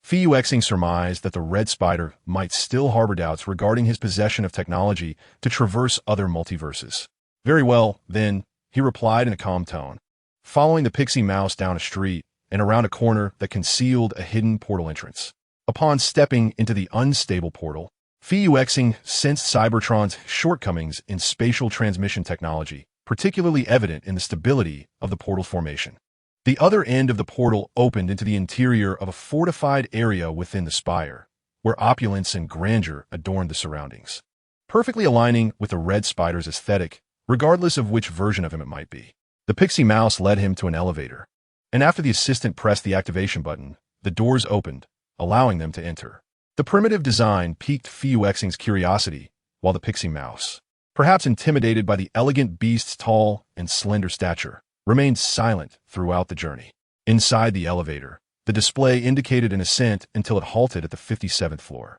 Speaker 1: Fuexing surmised that the Red Spider might still harbor doubts regarding his possession of technology to traverse other multiverses. Very well, then, he replied in a calm tone, following the pixie mouse down a street and around a corner that concealed a hidden portal entrance. Upon stepping into the unstable portal, Fuexing sensed Cybertron's shortcomings in spatial transmission technology, particularly evident in the stability of the portal's formation. The other end of the portal opened into the interior of a fortified area within the spire, where opulence and grandeur adorned the surroundings, perfectly aligning with the Red Spider's aesthetic, regardless of which version of him it might be. The pixie mouse led him to an elevator, and after the assistant pressed the activation button, the doors opened, allowing them to enter. The primitive design piqued Fuexing's curiosity, while the pixie mouse, perhaps intimidated by the elegant beast's tall and slender stature, remained silent throughout the journey. Inside the elevator, the display indicated an ascent until it halted at the 57th floor.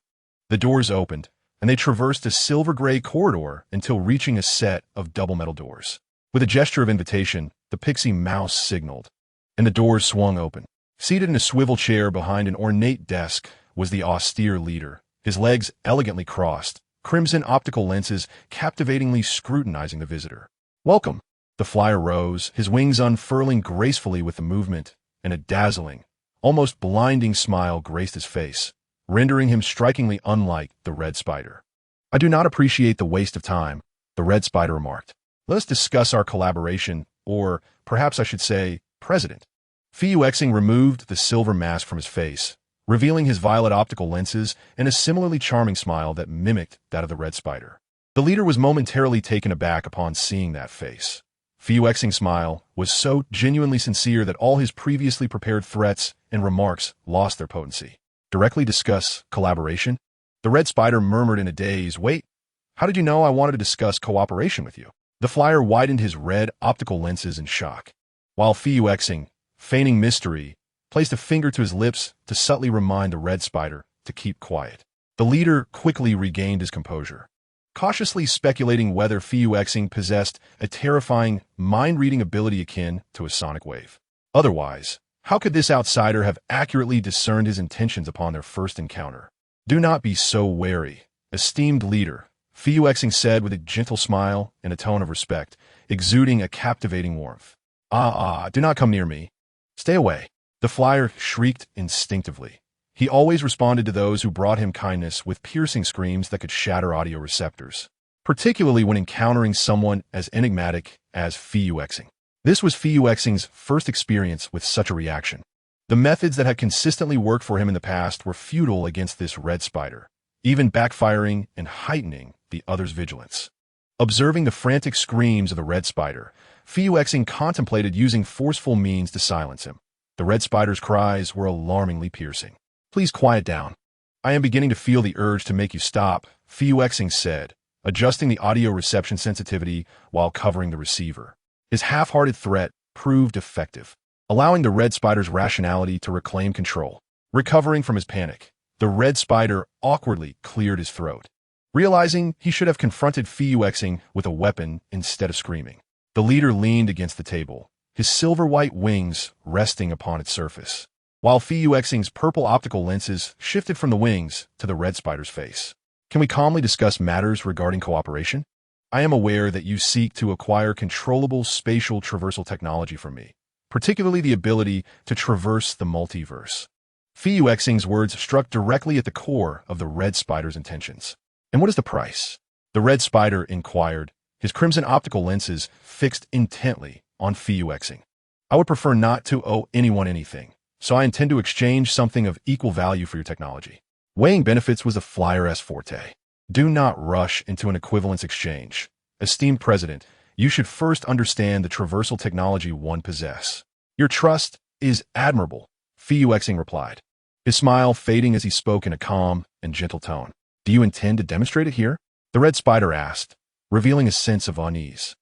Speaker 1: The doors opened, and they traversed a silver-gray corridor until reaching a set of double metal doors. With a gesture of invitation, the pixie mouse signaled, and the doors swung open. Seated in a swivel chair behind an ornate desk was the austere leader, his legs elegantly crossed, crimson optical lenses captivatingly scrutinizing the visitor. Welcome. The flyer rose, his wings unfurling gracefully with the movement, and a dazzling, almost blinding smile graced his face, rendering him strikingly unlike the Red Spider. I do not appreciate the waste of time, the Red Spider remarked. Let us discuss our collaboration, or perhaps I should say, president. Fuexing removed the silver mask from his face, revealing his violet optical lenses and a similarly charming smile that mimicked that of the Red Spider. The leader was momentarily taken aback upon seeing that face. Fuexing's smile was so genuinely sincere that all his previously prepared threats and remarks lost their potency. Directly discuss collaboration? The Red Spider murmured in a daze, wait, how did you know I wanted to discuss cooperation with you? The flyer widened his red optical lenses in shock, while Fuexing, feigning mystery, placed a finger to his lips to subtly remind the Red Spider to keep quiet. The leader quickly regained his composure, cautiously speculating whether Fuexing possessed a terrifying, mind-reading ability akin to a sonic wave. Otherwise, how could this outsider have accurately discerned his intentions upon their first encounter? Do not be so wary, esteemed leader, Fuexing said with a gentle smile and a tone of respect, exuding a captivating warmth. Do not come near me. Stay away. The flyer shrieked instinctively. He always responded to those who brought him kindness with piercing screams that could shatter audio receptors, particularly when encountering someone as enigmatic as Fuexing. This was Fuexing's first experience with such a reaction. The methods that had consistently worked for him in the past were futile against this Red Spider, even backfiring and heightening the other's vigilance. Observing the frantic screams of the Red Spider, Fuexing contemplated using forceful means to silence him. The Red Spider's cries were alarmingly piercing. Please quiet down. I am beginning to feel the urge to make you stop, Fuexing said, adjusting the audio reception sensitivity while covering the receiver. His half-hearted threat proved effective, allowing the Red Spider's rationality to reclaim control. Recovering from his panic, the Red Spider awkwardly cleared his throat, realizing he should have confronted Fuexing with a weapon instead of screaming. The leader leaned against the table, his silver-white wings resting upon its surface, while Fuexing's purple optical lenses shifted from the wings to the Red Spider's face. Can we calmly discuss matters regarding cooperation? I am aware that you seek to acquire controllable spatial traversal technology from me, particularly the ability to traverse the multiverse. Fuexing's words struck directly at the core of the Red Spider's intentions. And what is the price? The red spider inquired, his crimson optical lenses fixed intently on Fuxing. I would prefer not to owe anyone anything, so I intend to exchange something of equal value for your technology. Weighing benefits was a flyer's forte. Do not rush into an equivalence exchange. Esteemed President, you should first understand the traversal technology one possesses. Your trust is admirable, Fuxing replied, his smile fading as he spoke in a calm and gentle tone. Do you intend to demonstrate it here? The red spider asked, revealing a sense of unease.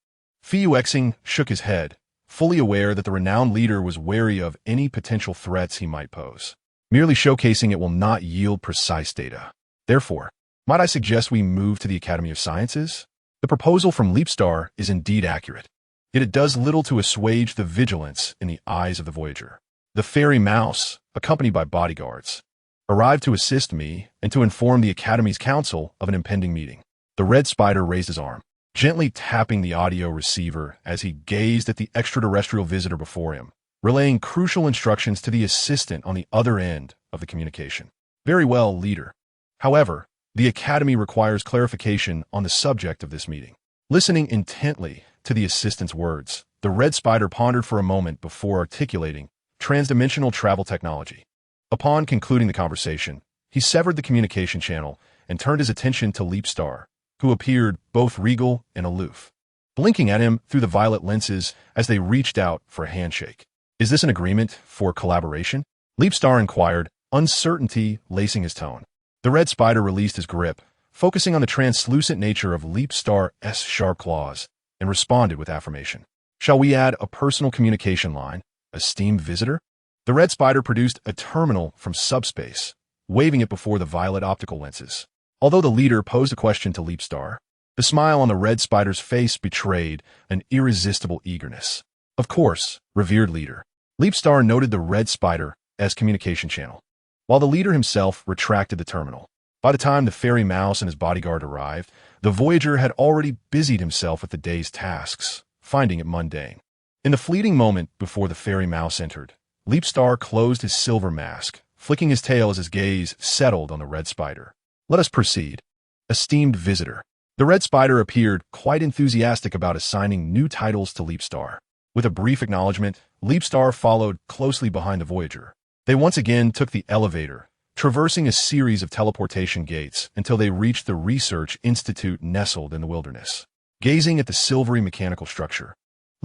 Speaker 1: Fuxing shook his head, fully aware that the renowned leader was wary of any potential threats he might pose. Merely showcasing it will not yield precise data. Therefore, might I suggest we move to the Academy of Sciences? The proposal from Leapstar is indeed accurate, yet it does little to assuage the vigilance in the eyes of the Voyager. The fairy mouse, accompanied by bodyguards, arrived to assist me and to inform the Academy's council of an impending meeting. The red spider raised his arm, gently tapping the audio receiver as he gazed at the extraterrestrial visitor before him, relaying crucial instructions to the assistant on the other end of the communication. Very well, leader. However, the Academy requires clarification on the subject of this meeting. Listening intently to the assistant's words, the red spider pondered for a moment before articulating transdimensional travel technology. Upon concluding the conversation, he severed the communication channel and turned his attention to Leapstar, who appeared both regal and aloof, blinking at him through the violet lenses as they reached out for a handshake. Is this an agreement for collaboration? Leapstar inquired, uncertainty lacing his tone. The red spider released his grip, focusing on the translucent nature of Leapstar's sharp claws, and responded with affirmation. Shall we add a personal communication line, esteemed visitor? The red spider produced a terminal from subspace, waving it before the violet optical lenses. Although the leader posed a question to Leapstar, the smile on the red spider's face betrayed an irresistible eagerness. Of course, revered leader. Leapstar noted the red spider as communication channel, while the leader himself retracted the terminal. By the time the fairy mouse and his bodyguard arrived, the Voyager had already busied himself with the day's tasks, finding it mundane. In the fleeting moment before the fairy mouse entered, Leapstar closed his silver mask, flicking his tail as his gaze settled on the red spider. Let us proceed. Esteemed visitor. The red spider appeared quite enthusiastic about assigning new titles to Leapstar. With a brief acknowledgement, Leapstar followed closely behind the Voyager. They once again took the elevator, traversing a series of teleportation gates until they reached the Research Institute nestled in the wilderness. Gazing at the silvery mechanical structure,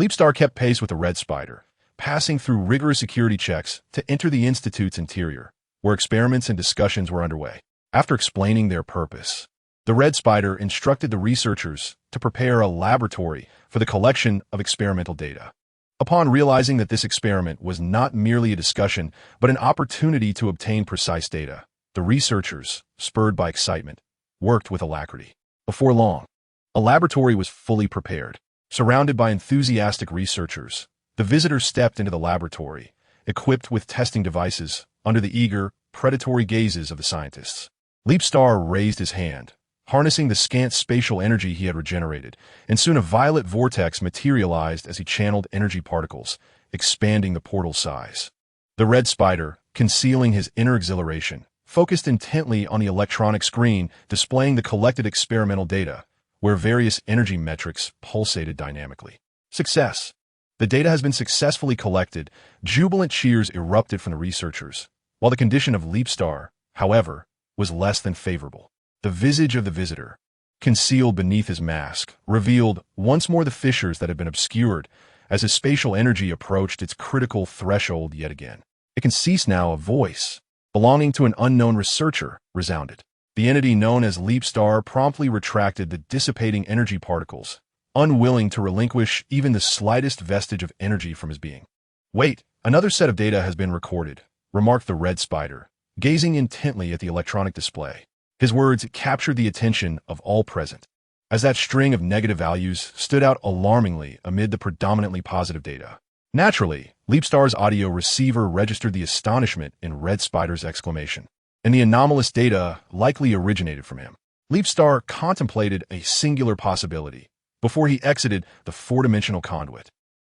Speaker 1: Leapstar kept pace with the red spider, passing through rigorous security checks to enter the Institute's interior, where experiments and discussions were underway. After explaining their purpose, the red spider instructed the researchers to prepare a laboratory for the collection of experimental data. Upon realizing that this experiment was not merely a discussion, but an opportunity to obtain precise data, the researchers, spurred by excitement, worked with alacrity. Before long, a laboratory was fully prepared. Surrounded by enthusiastic researchers, the visitors stepped into the laboratory, equipped with testing devices, under the eager, predatory gazes of the scientists. Leapstar raised his hand, harnessing the scant spatial energy he had regenerated, and soon a violet vortex materialized as he channeled energy particles, expanding the portal's size. The red spider, concealing his inner exhilaration, focused intently on the electronic screen displaying the collected experimental data, where various energy metrics pulsated dynamically. Success. The data has been successfully collected. Jubilant cheers erupted from the researchers, while the condition of Leapstar, however, was less than favorable. The visage of the visitor, concealed beneath his mask, revealed once more the fissures that had been obscured as his spatial energy approached its critical threshold yet again. It can cease now. A voice, belonging to an unknown researcher, resounded. The entity known as Leapstar promptly retracted the dissipating energy particles, unwilling to relinquish even the slightest vestige of energy from his being. Wait, another set of data has been recorded, remarked the red spider, gazing intently at the electronic display. His words captured the attention of all present, as that string of negative values stood out alarmingly amid the predominantly positive data. Naturally, Leapstar's audio receiver registered the astonishment in Red Spider's exclamation, and the anomalous data likely originated from him. Leapstar contemplated a singular possibility before he exited the four-dimensional conduit.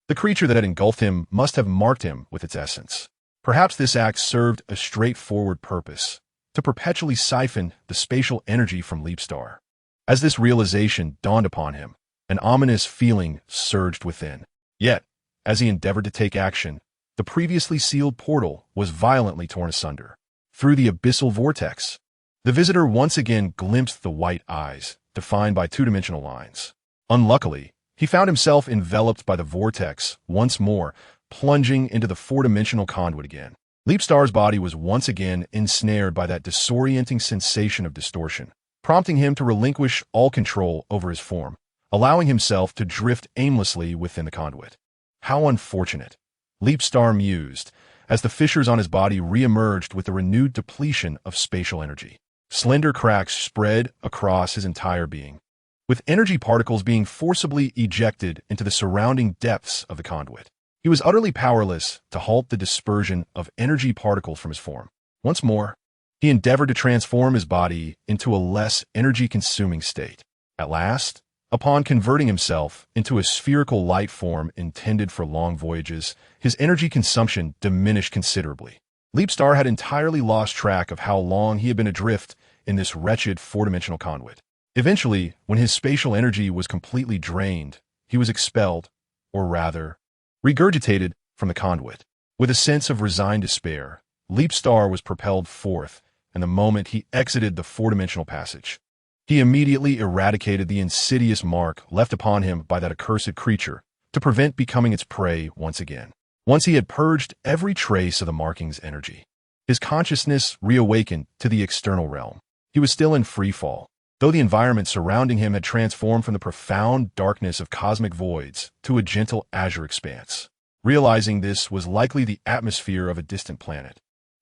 Speaker 1: The creature that had engulfed him must have marked him with its essence. Perhaps this act served a straightforward purpose, to perpetually siphon the spatial energy from Leapstar. As this realization dawned upon him, an ominous feeling surged within. Yet, as he endeavored to take action, the previously sealed portal was violently torn asunder. Through the abyssal vortex, the visitor once again glimpsed the white eyes, defined by two-dimensional lines. Unluckily, he found himself enveloped by the vortex once more, plunging into the four-dimensional conduit again. Leapstar's body was once again ensnared by that disorienting sensation of distortion, prompting him to relinquish all control over his form, allowing himself to drift aimlessly within the conduit. How unfortunate, Leapstar mused, as the fissures on his body re-emerged with the renewed depletion of spatial energy. Slender cracks spread across his entire being, with energy particles being forcibly ejected into the surrounding depths of the conduit. He was utterly powerless to halt the dispersion of energy particles from his form. Once more, he endeavored to transform his body into a less energy-consuming state. At last, upon converting himself into a spherical light form intended for long voyages, his energy consumption diminished considerably. Leapstar had entirely lost track of how long he had been adrift in this wretched four-dimensional conduit. Eventually, when his spatial energy was completely drained, he was expelled, or rather, regurgitated from the conduit. With a sense of resigned despair, Leapstar was propelled forth, and the moment he exited the four-dimensional passage, he immediately eradicated the insidious mark left upon him by that accursed creature to prevent becoming its prey once again. Once he had purged every trace of the marking's energy, his consciousness reawakened to the external realm. He was still in free fall, though the environment surrounding him had transformed from the profound darkness of cosmic voids to a gentle azure expanse. Realizing this was likely the atmosphere of a distant planet,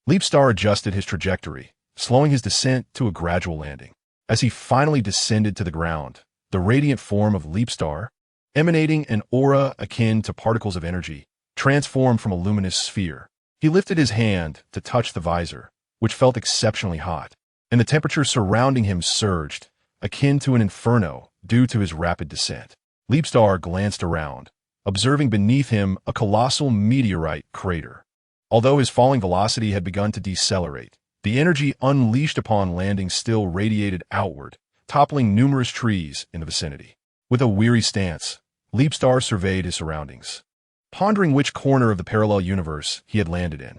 Speaker 1: Leapstar adjusted his trajectory, slowing his descent to a gradual landing. As he finally descended to the ground, the radiant form of Leapstar, emanating an aura akin to particles of energy, transformed from a luminous sphere. He lifted his hand to touch the visor, which felt exceptionally hot, and the temperature surrounding him surged, akin to an inferno due to his rapid descent. Leapstar glanced around, observing beneath him a colossal meteorite crater. Although his falling velocity had begun to decelerate, the energy unleashed upon landing still radiated outward, toppling numerous trees in the vicinity. With a weary stance, Leapstar surveyed his surroundings, pondering which corner of the parallel universe he had landed in.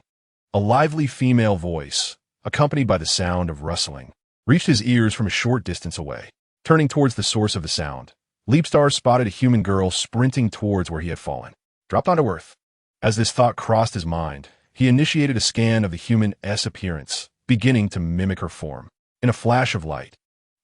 Speaker 1: A lively female voice, accompanied by the sound of rustling, reached his ears from a short distance away. Turning towards the source of the sound, Leapstar spotted a human girl sprinting towards where he had fallen. Dropped onto Earth. As this thought crossed his mind, he initiated a scan of the human's appearance, beginning to mimic her form. In a flash of light,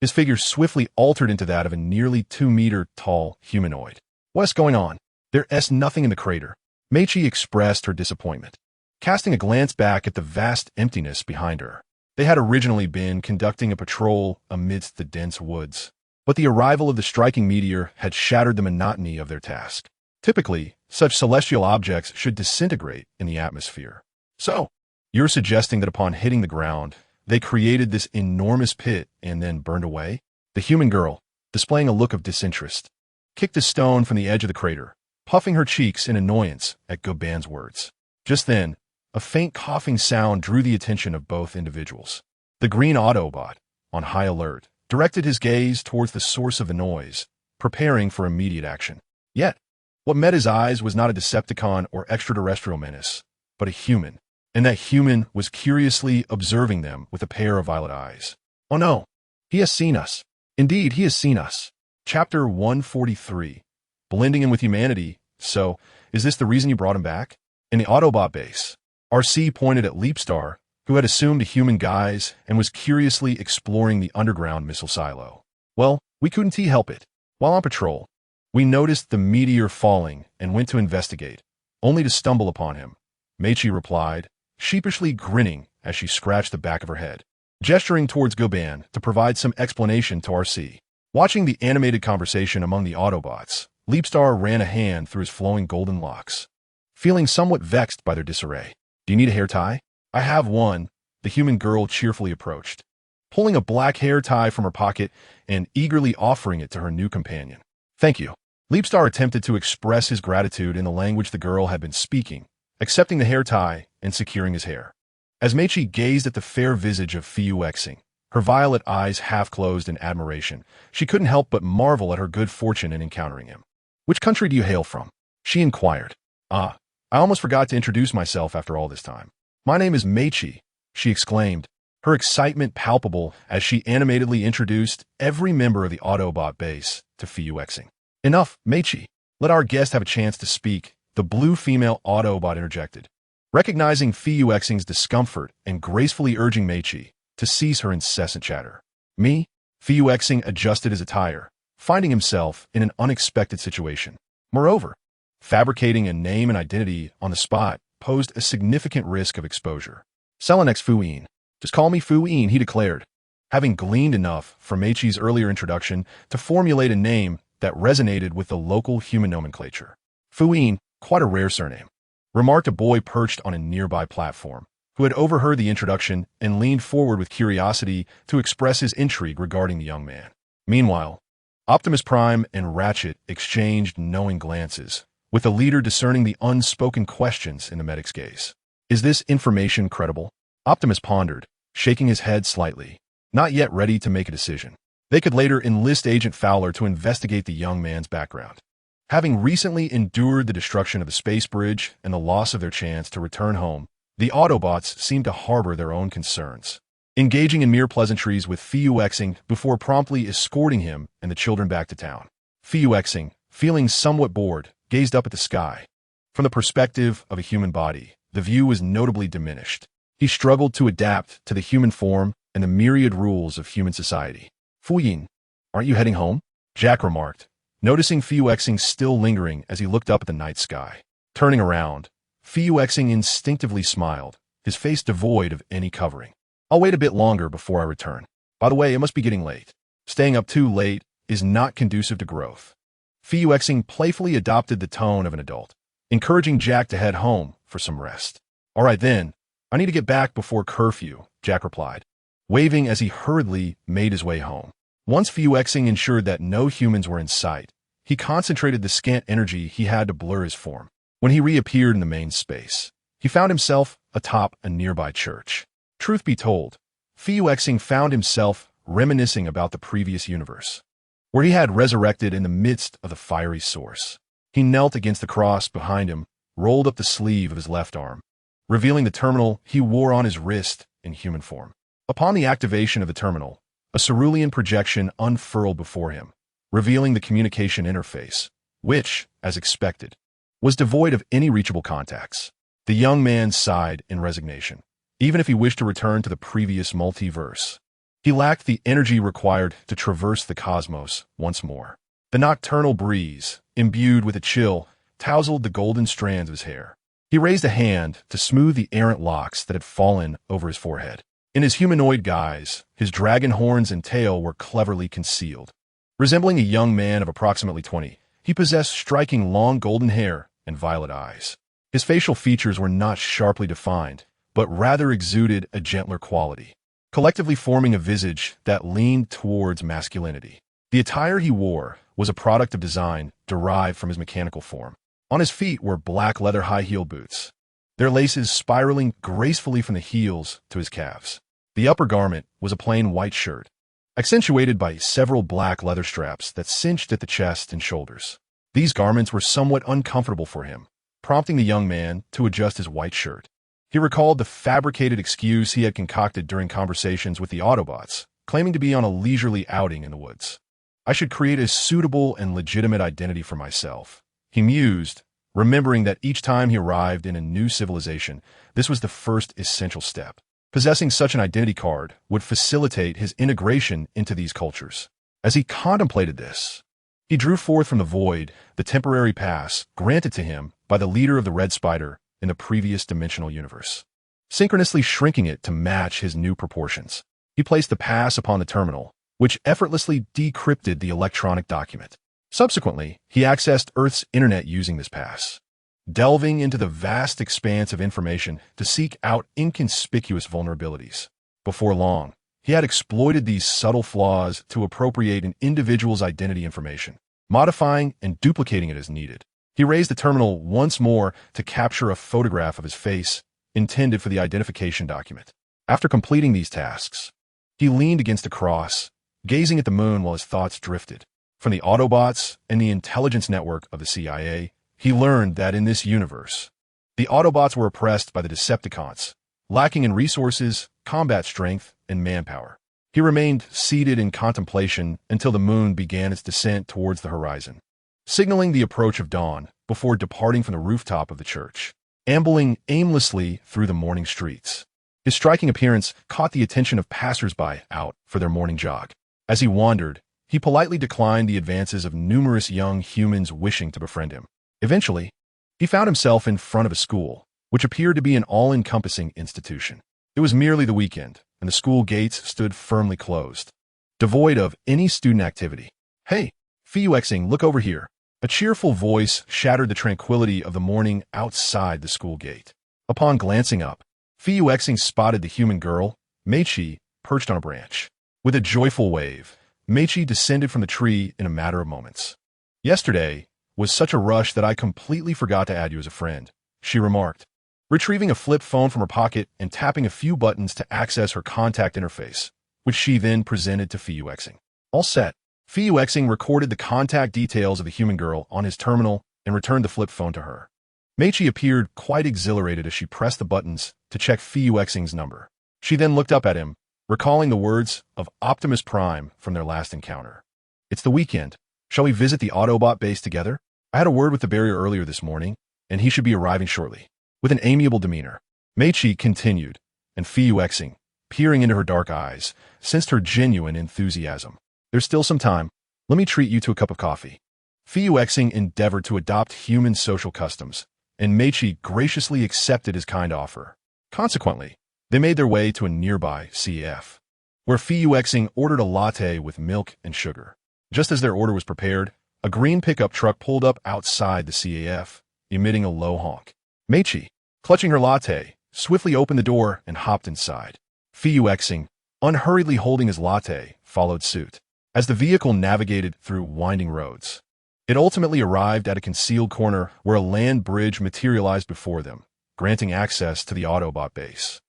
Speaker 1: his figure swiftly altered into that of a nearly 2-meter-tall humanoid. What's going on? There's nothing in the crater. Meichi expressed her disappointment, casting a glance back at the vast emptiness behind her. They had originally been conducting a patrol amidst the dense woods, but the arrival of the striking meteor had shattered the monotony of their task. Typically, such celestial objects should disintegrate in the atmosphere. So, you're suggesting that upon hitting the ground, they created this enormous pit and then burned away? The human girl, displaying a look of disinterest, kicked a stone from the edge of the crater, puffing her cheeks in annoyance at Goban's words. Just then, a faint coughing sound drew the attention of both individuals. The green Autobot, on high alert, directed his gaze towards the source of the noise, preparing for immediate action. Yet, what met his eyes was not a Decepticon or extraterrestrial menace, but a human, and that human was curiously observing them with a pair of violet eyes. Oh no, he has seen us. Indeed, he has seen us. Chapter 143. Blending in with humanity. So, is this the reason you brought him back? In the Autobot base, RC pointed at Leapstar, who had assumed a human guise and was curiously exploring the underground missile silo. Well, we couldn't help it. While on patrol, we noticed the meteor falling and went to investigate, only to stumble upon him. Meichi replied, sheepishly grinning as she scratched the back of her head, gesturing towards Goban to provide some explanation to RC. Watching the animated conversation among the Autobots, Leapstar ran a hand through his flowing golden locks, feeling somewhat vexed by their disarray. Do you need a hair tie? I have one, the human girl cheerfully approached, pulling a black hair tie from her pocket and eagerly offering it to her new companion. Thank you. Leapstar attempted to express his gratitude in the language the girl had been speaking, accepting the hair tie and securing his hair. As Meichi gazed at the fair visage of Fiu Xing, Her violet eyes half-closed in admiration. She couldn't help but marvel at her good fortune in encountering him. "Which country do you hail from?" she inquired. "Ah, I almost forgot to introduce myself after all this time. My name is Meichi," she exclaimed, her excitement palpable as she animatedly introduced every member of the Autobot base to Fuyuexing. "Enough, Meichi. Let our guest have a chance to speak," the blue female Autobot interjected, recognizing Fuyuexing's discomfort and gracefully urging Meichi to cease her incessant chatter. "Me?" Fuyuexing adjusted his attire, finding himself in an unexpected situation. Moreover, fabricating a name and identity on the spot posed a significant risk of exposure. "Selenex Fuyin. Just call me Fuyin," he declared, having gleaned enough from Meichi's earlier introduction to formulate a name that resonated with the local human nomenclature. "Fuyin, quite a rare surname," remarked a boy perched on a nearby platform, who had overheard the introduction and leaned forward with curiosity to express his intrigue regarding the young man. Meanwhile, Optimus Prime and Ratchet exchanged knowing glances, with the leader discerning the unspoken questions in the medic's gaze. "Is this information credible?" Optimus pondered, shaking his head slightly, not yet ready to make a decision. They could later enlist Agent Fowler to investigate the young man's background. Having recently endured the destruction of the space bridge and the loss of their chance to return home, the Autobots seemed to harbor their own concerns, engaging in mere pleasantries with Fuyuexing before promptly escorting him and the children back to town. Fuyuexing, feeling somewhat bored, gazed up at the sky. From the perspective of a human body, the view was notably diminished. He struggled to adapt to the human form and the myriad rules of human society. "Fuyin, aren't you heading home?" Jack remarked, noticing Fuyuexing still lingering as he looked up at the night sky. Turning around, Fuyuexing instinctively smiled, his face devoid of any covering. "I'll wait a bit longer before I return. By the way, it must be getting late. Staying up too late is not conducive to growth." Fuyuexing playfully adopted the tone of an adult, encouraging Jack to head home for some rest. "All right then, I need to get back before curfew," Jack replied, waving as he hurriedly made his way home. Once Fuyuexing ensured that no humans were in sight, he concentrated the scant energy he had to blur his form. When he reappeared in the main space, he found himself atop a nearby church. Truth be told, Fuyuexing found himself reminiscing about the previous universe, where he had resurrected in the midst of the fiery source. He knelt against the cross behind him, rolled up the sleeve of his left arm, revealing the terminal he wore on his wrist in human form. Upon the activation of the terminal, a cerulean projection unfurled before him, revealing the communication interface, which, as expected, was devoid of any reachable contacts. The young man sighed in resignation. Even if he wished to return to the previous multiverse, he lacked the energy required to traverse the cosmos once more. The nocturnal breeze, imbued with a chill, tousled the golden strands of his hair. He raised a hand to smooth the errant locks that had fallen over his forehead. In his humanoid guise, his dragon horns and tail were cleverly concealed. Resembling a young man of approximately 20, he possessed striking long golden hair and violet eyes. His facial features were not sharply defined, but rather exuded a gentler quality, collectively forming a visage that leaned towards masculinity. The attire he wore was a product of design derived from his mechanical form. On his feet were black leather high-heel boots, their laces spiraling gracefully from the heels to his calves. The upper garment was a plain white shirt, accentuated by several black leather straps that cinched at the chest and shoulders. These garments were somewhat uncomfortable for him, prompting the young man to adjust his white shirt. He recalled the fabricated excuse he had concocted during conversations with the Autobots, claiming to be on a leisurely outing in the woods. "I should create a suitable and legitimate identity for myself," he mused, remembering that each time he arrived in a new civilization, this was the first essential step. Possessing such an identity card would facilitate his integration into these cultures. As he contemplated this, he drew forth from the void the temporary pass granted to him by the leader of the Red Spider in the previous dimensional universe. Synchronously shrinking it to match his new proportions, he placed the pass upon the terminal, which effortlessly decrypted the electronic document. Subsequently, he accessed Earth's internet using this pass, delving into the vast expanse of information to seek out inconspicuous vulnerabilities. Before long, he had exploited these subtle flaws to appropriate an individual's identity information, modifying and duplicating it as needed. He raised the terminal once more to capture a photograph of his face intended for the identification document. After completing these tasks, He leaned against a cross, gazing at the moon while his thoughts drifted. From the Autobots and the intelligence network of the CIA, he learned that in this universe, the Autobots were oppressed by the Decepticons, lacking in resources, combat strength, and manpower. He remained seated in contemplation until the moon began its descent towards the horizon, signaling the approach of dawn before departing from the rooftop of the church, ambling aimlessly through the morning streets. His striking appearance caught the attention of passers-by out for their morning jog. As he wandered, he politely declined the advances of numerous young humans wishing to befriend him. Eventually, he found himself in front of a school, which appeared to be an all-encompassing institution. It was merely the weekend, and the school gates stood firmly closed, devoid of any student activity. "Hey, Fuxing, look over here." A cheerful voice shattered the tranquility of the morning outside the school gate. Upon glancing up, Fuxing spotted the human girl, Meichi, perched on a branch. With a joyful wave, Meichi descended from the tree in a matter of moments. "Yesterday was such a rush that I completely forgot to add you as a friend," she remarked, retrieving a flip phone from her pocket and tapping a few buttons to access her contact interface, which she then presented to Fuxing. All set, Fuxing recorded the contact details of the human girl on his terminal and returned the flip phone to her. Meichi appeared quite exhilarated as she pressed the buttons to check Fuxing's number. She then looked up at him, recalling the words of Optimus Prime from their last encounter. "It's the weekend. Shall we visit the Autobot base together? I had a word with the barrier earlier this morning, and he should be arriving shortly." With an amiable demeanor, Meichi continued, and Fuxing, peering into her dark eyes, sensed her genuine enthusiasm. "There's still some time. Let me treat you to a cup of coffee." Fuxing endeavored to adopt human social customs, and Meichi graciously accepted his kind offer. Consequently, they made their way to a nearby CAF, where Fuxing ordered a latte with milk and sugar. Just as their order was prepared, a green pickup truck pulled up outside the CAF, emitting a low honk. Meichi, clutching her latte, swiftly opened the door and hopped inside. Fuxing, unhurriedly holding his latte, followed suit. As the vehicle navigated through winding roads, it ultimately arrived at a concealed corner where a land bridge materialized before them, granting access to the Autobot base.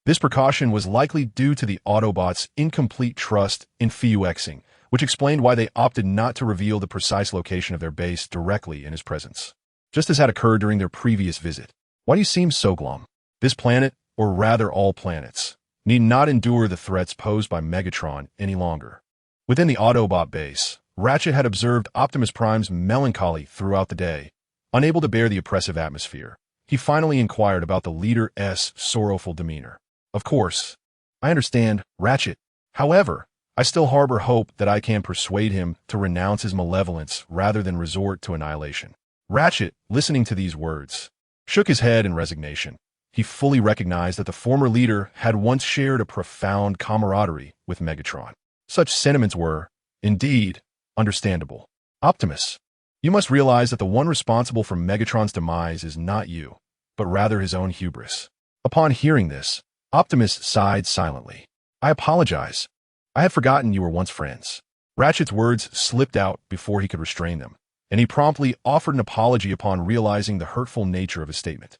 Speaker 1: This precaution was likely due to the Autobots' incomplete trust in Fuxing, which explained why they opted not to reveal the precise location of their base directly in his presence, just as had occurred during their previous visit. "Why do you seem so glum? This planet, or rather all planets, need not endure the threats posed by Megatron any longer." Within the Autobot base, Ratchet had observed Optimus Prime's melancholy throughout the day. Unable to bear the oppressive atmosphere, he finally inquired about the leader's sorrowful demeanor. "Of course, I understand, Ratchet. However, I still harbor hope that I can persuade him to renounce his malevolence rather than resort to annihilation." Ratchet, listening to these words, shook his head in resignation. He fully recognized that the former leader had once shared a profound camaraderie with Megatron. Such sentiments were, indeed, understandable. "Optimus, you must realize that the one responsible for Megatron's demise is not you, but rather his own hubris." Upon hearing this, Optimus sighed silently. "I apologize. I had forgotten you were once friends." Ratchet's words slipped out before he could restrain them, and he promptly offered an apology upon realizing the hurtful nature of his statement.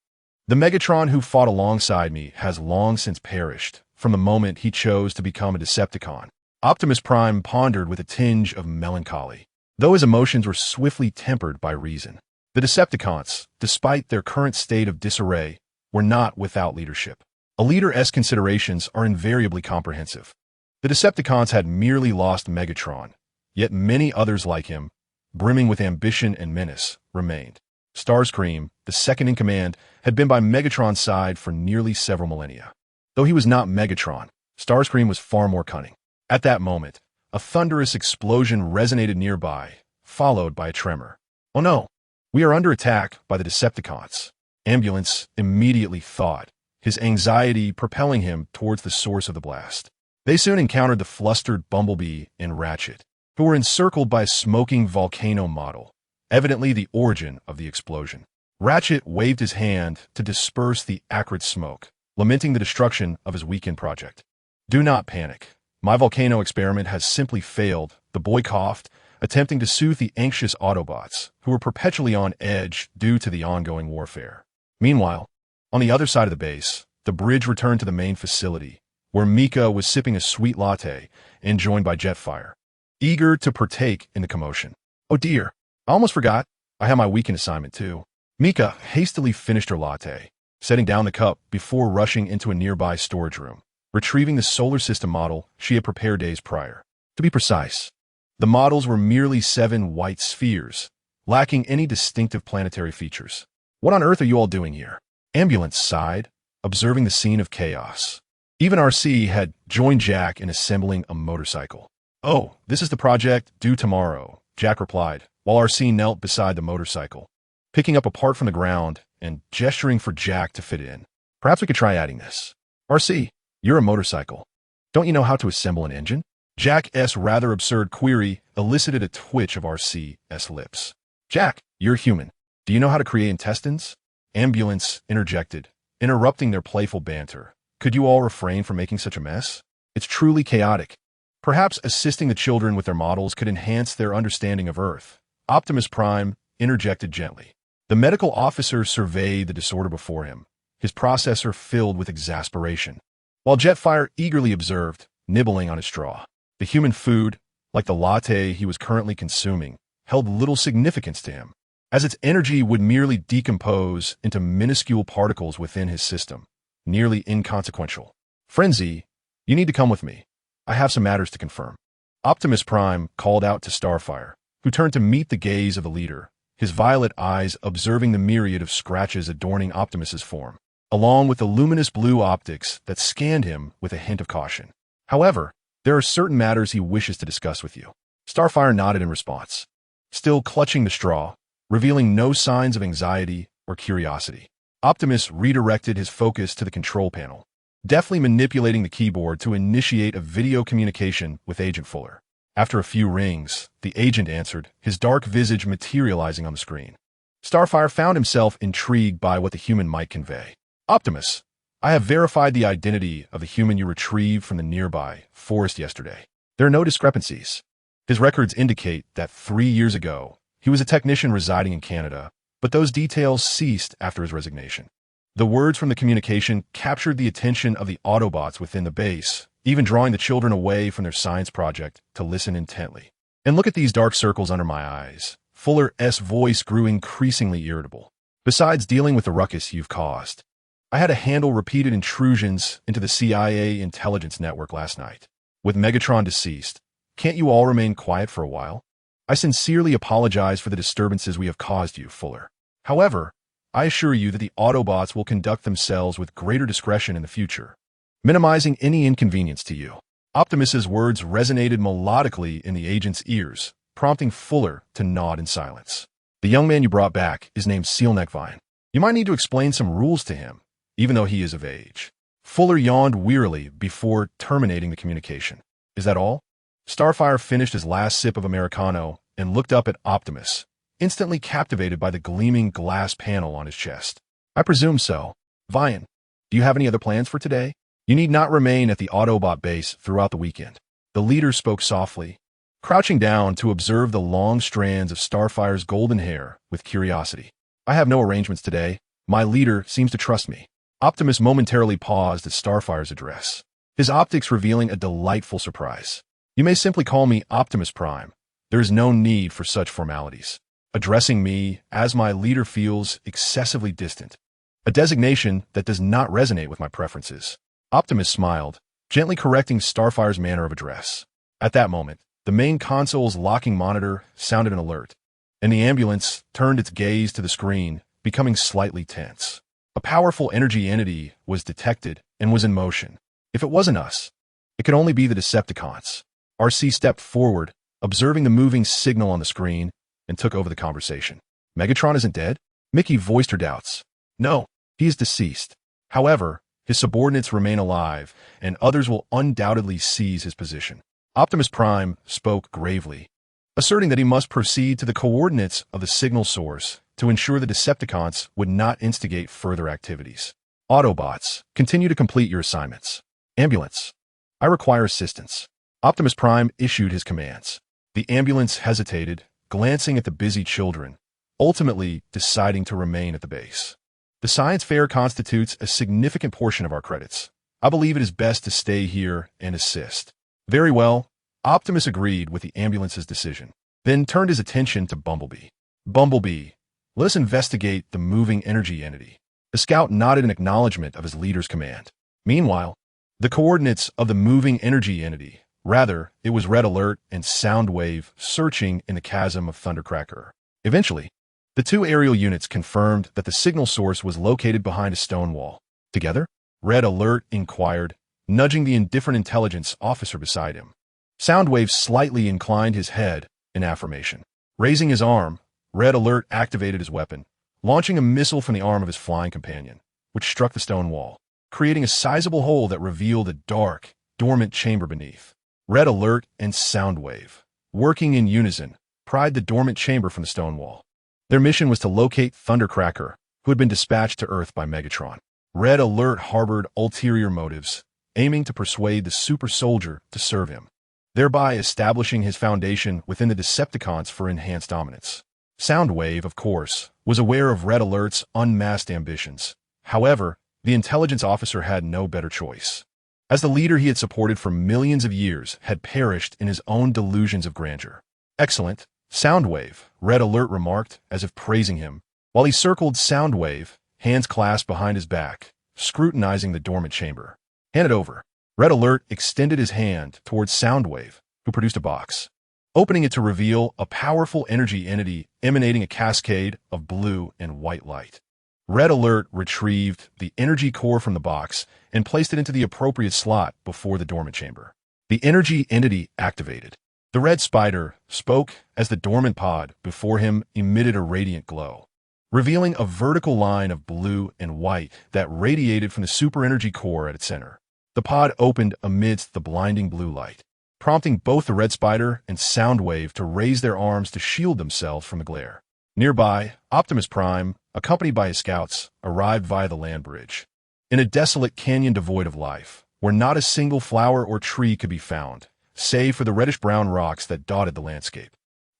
Speaker 1: "The Megatron who fought alongside me has long since perished from the moment he chose to become a Decepticon." Optimus Prime pondered with a tinge of melancholy, though his emotions were swiftly tempered by reason. The Decepticons, despite their current state of disarray, were not without leadership. A leader's considerations are invariably comprehensive. The Decepticons had merely lost Megatron, yet many others like him, brimming with ambition and menace, remained. Starscream, the second in command, had been by Megatron's side for nearly several millennia. Though he was not Megatron, Starscream was far more cunning. At that moment, a thunderous explosion resonated nearby, followed by a tremor. "Oh no, we are under attack by the Decepticons," Ambulance immediately thought, his anxiety propelling him towards the source of the blast. They soon encountered the flustered Bumblebee and Ratchet, who were encircled by a smoking volcano model, evidently the origin of the explosion. Ratchet waved his hand to disperse the acrid smoke, lamenting the destruction of his weekend project. "Do not panic. My volcano experiment has simply failed," the boy coughed, attempting to soothe the anxious Autobots, who were perpetually on edge due to the ongoing warfare. Meanwhile, on the other side of the base, the bridge returned to the main facility, where Mika was sipping a sweet latte and joined by Jetfire, eager to partake in the commotion. Oh dear, I almost forgot. I have my weekend assignment too. Mika hastily finished her latte, setting down the cup before rushing into a nearby storage room, retrieving the solar system model she had prepared days prior. To be precise, the models were merely 7 white spheres, lacking any distinctive planetary features. What on earth are you all doing here? Ambulance sighed, observing the scene of chaos. Even RC had joined Jack in assembling a motorcycle. Oh, this is the project due tomorrow, Jack replied, while RC knelt beside the motorcycle, picking up a part from the ground and gesturing for Jack to fit in. Perhaps we could try adding this. RC, you're a motorcycle. Don't you know how to assemble an engine? Jack's rather absurd query elicited a twitch of RC's lips. Jack, you're human. Do you know how to create intestines? Ambulance interjected, interrupting their playful banter. Could you all refrain from making such a mess? It's truly chaotic. Perhaps assisting the children with their models could enhance their understanding of Earth. Optimus Prime interjected gently. The medical officer surveyed the disorder before him, his processor filled with exasperation, while Jetfire eagerly observed, nibbling on his straw. The human food, like the latte he was currently consuming, held little significance to him, as its energy would merely decompose into minuscule particles within his system, nearly inconsequential. Frenzy, you need to come with me. I have some matters to confirm. Optimus Prime called out to Starfire, who turned to meet the gaze of the leader, his violet eyes observing the myriad of scratches adorning Optimus's form, along with the luminous blue optics that scanned him with a hint of caution. However, there are certain matters he wishes to discuss with you. Starfire nodded in response, still clutching the straw, revealing no signs of anxiety or curiosity. Optimus redirected his focus to the control panel, deftly manipulating the keyboard to initiate a video communication with Agent Fuller. After a few rings, the agent answered, his dark visage materializing on the screen. Starfire found himself intrigued by what the human might convey. Optimus, I have verified the identity of the human you retrieved from the nearby forest yesterday. There are no discrepancies. His records indicate that 3 years ago, he was a technician residing in Canada, but those details ceased after his resignation. The words from the communication captured the attention of the Autobots within the base, even drawing the children away from their science project to listen intently. And look at these dark circles under my eyes. Fuller's voice grew increasingly irritable. Besides dealing with the ruckus you've caused, I had to handle repeated intrusions into the CIA intelligence network last night. With Megatron deceased, can't you all remain quiet for a while? I sincerely apologize for the disturbances we have caused you, Fuller. However, I assure you that the Autobots will conduct themselves with greater discretion in the future, minimizing any inconvenience to you. Optimus's words resonated melodically in the agent's ears, prompting Fuller to nod in silence. The young man you brought back is named Sealneckvine. You might need to explain some rules to him, even though he is of age. Fuller yawned wearily before terminating the communication. Is that all? Starfire finished his last sip of Americano and looked up at Optimus, instantly captivated by the gleaming glass panel on his chest. I presume so. Vian, do you have any other plans for today? You need not remain at the Autobot base throughout the weekend. The leader spoke softly, crouching down to observe the long strands of Starfire's golden hair with curiosity. I have no arrangements today. My leader seems to trust me. Optimus momentarily paused at Starfire's address, his optics revealing a delightful surprise. You may simply call me Optimus Prime. There is no need for such formalities. Addressing me as my leader feels excessively distant, a designation that does not resonate with my preferences. Optimus smiled, gently correcting Starfire's manner of address. At that moment, the main console's locking monitor sounded an alert, and the ambulance turned its gaze to the screen, becoming slightly tense. A powerful energy entity was detected and was in motion. If it wasn't us, it could only be the Decepticons. RC stepped forward, observing the moving signal on the screen, and took over the conversation. Megatron isn't dead? Mickey voiced her doubts. No, he is deceased. However, his subordinates remain alive, and others will undoubtedly seize his position. Optimus Prime spoke gravely, asserting that he must proceed to the coordinates of the signal source to ensure the Decepticons would not instigate further activities. Autobots, continue to complete your assignments. Ambulance, I require assistance. Optimus Prime issued his commands. The ambulance hesitated, glancing at the busy children, ultimately deciding to remain at the base. The science fair constitutes a significant portion of our credits. I believe it is best to stay here and assist. Very well. Optimus agreed with the ambulance's decision, then turned his attention to Bumblebee. Bumblebee, let us investigate the moving energy entity. The scout nodded in acknowledgement of his leader's command. Meanwhile, the coordinates of the moving energy entity, rather, it was Red Alert and Soundwave searching in the chasm of Thundercracker. Eventually, the two aerial units confirmed that the signal source was located behind a stone wall. Together, Red Alert inquired, nudging the indifferent intelligence officer beside him. Soundwave slightly inclined his head in affirmation. Raising his arm, Red Alert activated his weapon, launching a missile from the arm of his flying companion, which struck the stone wall, creating a sizable hole that revealed a dark, dormant chamber beneath. Red Alert and Soundwave, working in unison, pried the dormant chamber from the stone wall. Their mission was to locate Thundercracker, who had been dispatched to Earth by Megatron. Red Alert harbored ulterior motives, aiming to persuade the super soldier to serve him, thereby establishing his foundation within the Decepticons for enhanced dominance. Soundwave, of course, was aware of Red Alert's unmasked ambitions. However, the intelligence officer had no better choice, as the leader he had supported for millions of years had perished in his own delusions of grandeur. Excellent, Soundwave, Red Alert remarked, as if praising him, while he circled Soundwave, hands clasped behind his back, scrutinizing the dormant chamber. Hand it over. Red Alert extended his hand towards Soundwave, who produced a box, opening it to reveal a powerful energy entity emanating a cascade of blue and white light. Red Alert retrieved the energy core from the box and placed it into the appropriate slot before the dormant chamber. The energy entity activated. The Red Spider spoke as the dormant pod before him emitted a radiant glow, revealing a vertical line of blue and white that radiated from the super energy core at its center. The pod opened amidst the blinding blue light, prompting both the Red Spider and Soundwave to raise their arms to shield themselves from the glare. Nearby, Optimus Prime, accompanied by his scouts, arrived via the land bridge. In a desolate canyon devoid of life, where not a single flower or tree could be found, save for the reddish-brown rocks that dotted the landscape.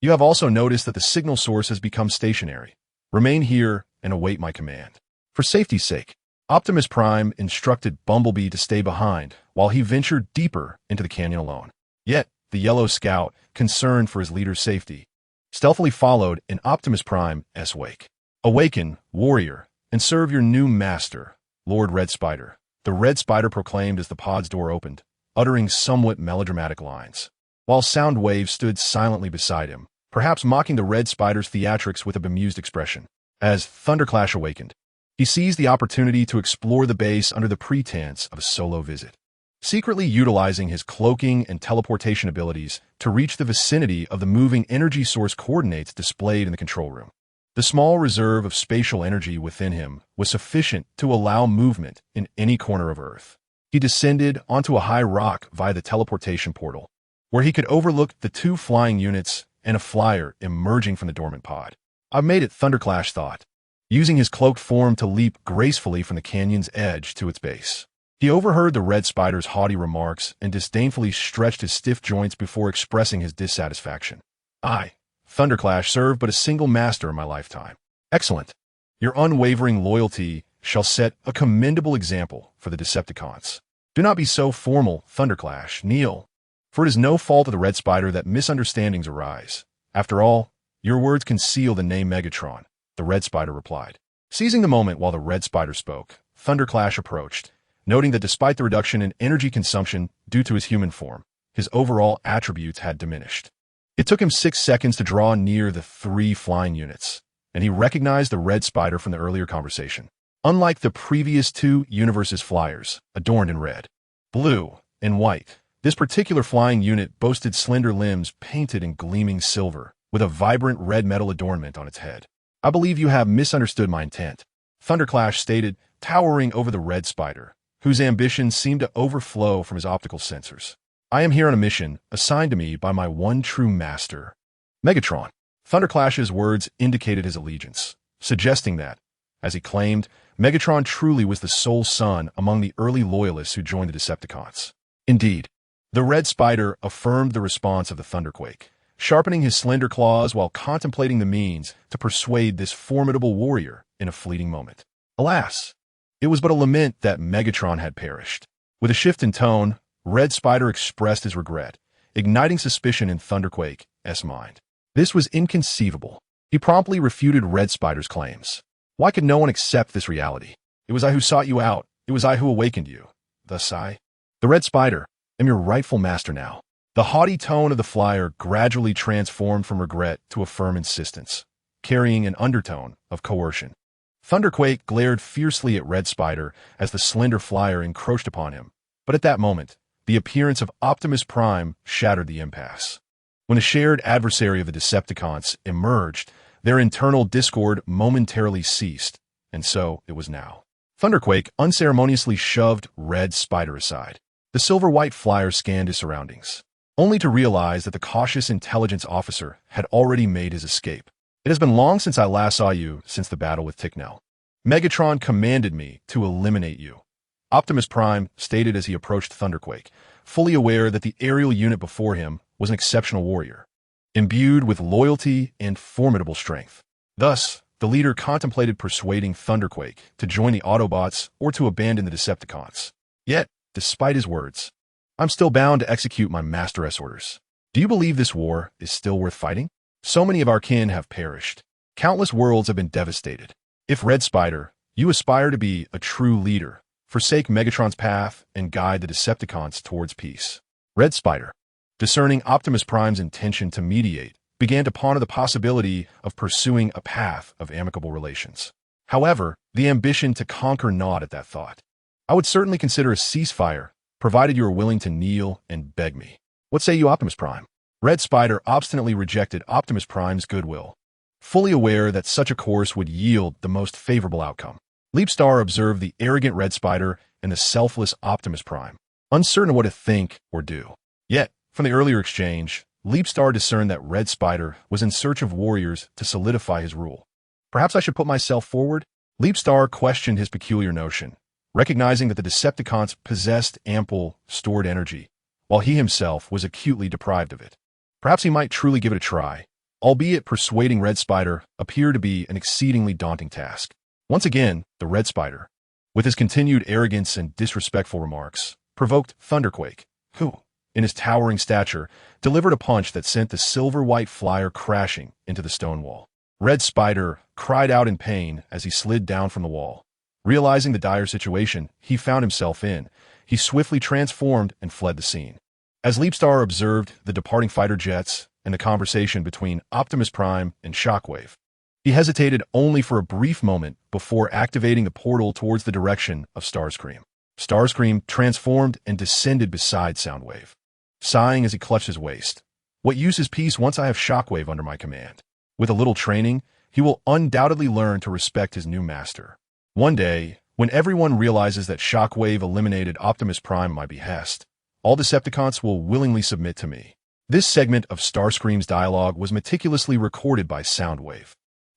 Speaker 1: You have also noticed that the signal source has become stationary. Remain here and await my command. For safety's sake, Optimus Prime instructed Bumblebee to stay behind while he ventured deeper into the canyon alone. Yet, the Yellow Scout, concerned for his leader's safety, stealthily followed in Optimus Prime's wake. Awaken, warrior, and serve your new master, Lord Red Spider, the Red Spider proclaimed as the pod's door opened, uttering somewhat melodramatic lines, while Soundwave stood silently beside him, perhaps mocking the Red Spider's theatrics with a bemused expression. As Thunderclash awakened, he seized the opportunity to explore the base under the pretense of a solo visit, secretly utilizing his cloaking and teleportation abilities to reach the vicinity of the moving energy source coordinates displayed in the control room. The small reserve of spatial energy within him was sufficient to allow movement in any corner of Earth. He descended onto a high rock via the teleportation portal, where he could overlook the two flying units and a flyer emerging from the dormant pod. "I've made it," Thunderclash thought, using his cloaked form to leap gracefully from the canyon's edge to its base. He overheard the Red Spider's haughty remarks and disdainfully stretched his stiff joints before expressing his dissatisfaction. "I, Thunderclash, served but a single master in my lifetime." "Excellent. Your unwavering loyalty shall set a commendable example for the Decepticons. Do not be so formal, Thunderclash. Kneel. For it is no fault of the Red Spider that misunderstandings arise. After all, your words conceal the name Megatron," the Red Spider replied. Seizing the moment while the Red Spider spoke, Thunderclash approached, noting that despite the reduction in energy consumption due to his human form, his overall attributes had diminished. It took him 6 seconds to draw near the 3 flying units, and he recognized the Red Spider from the earlier conversation. Unlike the previous 2 universe's flyers, adorned in red, blue, and white, this particular flying unit boasted slender limbs painted in gleaming silver, with a vibrant red metal adornment on its head. "I believe you have misunderstood my intent," Thunderclash stated, towering over the Red Spider, whose ambitions seemed to overflow from his optical sensors. "I am here on a mission assigned to me by my one true master, Megatron." Thunderclash's words indicated his allegiance, suggesting that, as he claimed, Megatron truly was the sole son among the early loyalists who joined the Decepticons. Indeed, the Red Spider affirmed the response of the Thunderquake, sharpening his slender claws while contemplating the means to persuade this formidable warrior in a fleeting moment. Alas, it was but a lament that Megatron had perished. With a shift in tone, Red Spider expressed his regret, igniting suspicion in Thunderquake's mind. This was inconceivable. He promptly refuted Red Spider's claims. Why could no one accept this reality? It was I who sought you out. It was I who awakened you. Thus I, the Red Spider, am your rightful master now. The haughty tone of the flyer gradually transformed from regret to a firm insistence, carrying an undertone of coercion. Thunderquake glared fiercely at Red Spider as the slender flyer encroached upon him, but at that moment, the appearance of Optimus Prime shattered the impasse. When the shared adversary of the Decepticons emerged, their internal discord momentarily ceased, and so it was now. Thunderquake unceremoniously shoved Red Spider aside. The silver-white flyer scanned his surroundings, only to realize that the cautious intelligence officer had already made his escape. It has been long since I last saw you since the battle with Ticknell. Megatron commanded me to eliminate you, Optimus Prime stated as he approached Thunderquake, fully aware that the aerial unit before him was an exceptional warrior, imbued with loyalty and formidable strength. Thus, the leader contemplated persuading Thunderquake to join the Autobots or to abandon the Decepticons. Yet, despite his words, I'm still bound to execute my Master-S orders. Do you believe this war is still worth fighting? So many of our kin have perished. Countless worlds have been devastated. If Red Spider, you aspire to be a true leader, forsake Megatron's path and guide the Decepticons towards peace. Red Spider, discerning Optimus Prime's intention to mediate, began to ponder the possibility of pursuing a path of amicable relations. However, the ambition to conquer gnawed at that thought. I would certainly consider a ceasefire, provided you are willing to kneel and beg me. What say you, Optimus Prime? Red Spider obstinately rejected Optimus Prime's goodwill, fully aware that such a course would yield the most favorable outcome. Leapstar observed the arrogant Red Spider and the selfless Optimus Prime, uncertain of what to think or do. Yet, from the earlier exchange, Leapstar discerned that Red Spider was in search of warriors to solidify his rule. Perhaps I should put myself forward? Leapstar questioned his peculiar notion, recognizing that the Decepticons possessed ample stored energy, while he himself was acutely deprived of it. Perhaps he might truly give it a try, albeit persuading Red Spider appeared to be an exceedingly daunting task. Once again, the Red Spider, with his continued arrogance and disrespectful remarks, provoked Thunderquake, who, in his towering stature, delivered a punch that sent the silver-white flyer crashing into the stone wall. Red Spider cried out in pain as he slid down from the wall. Realizing the dire situation he found himself in, he swiftly transformed and fled the scene. As Leapstar observed the departing fighter jets and the conversation between Optimus Prime and Shockwave, he hesitated only for a brief moment before activating the portal towards the direction of Starscream. Starscream transformed and descended beside Soundwave, sighing as he clutched his waist. What use is peace once I have Shockwave under my command? With a little training, he will undoubtedly learn to respect his new master. One day, when everyone realizes that Shockwave eliminated Optimus Prime at my behest, all Decepticons will willingly submit to me. This segment of Starscream's dialogue was meticulously recorded by Soundwave,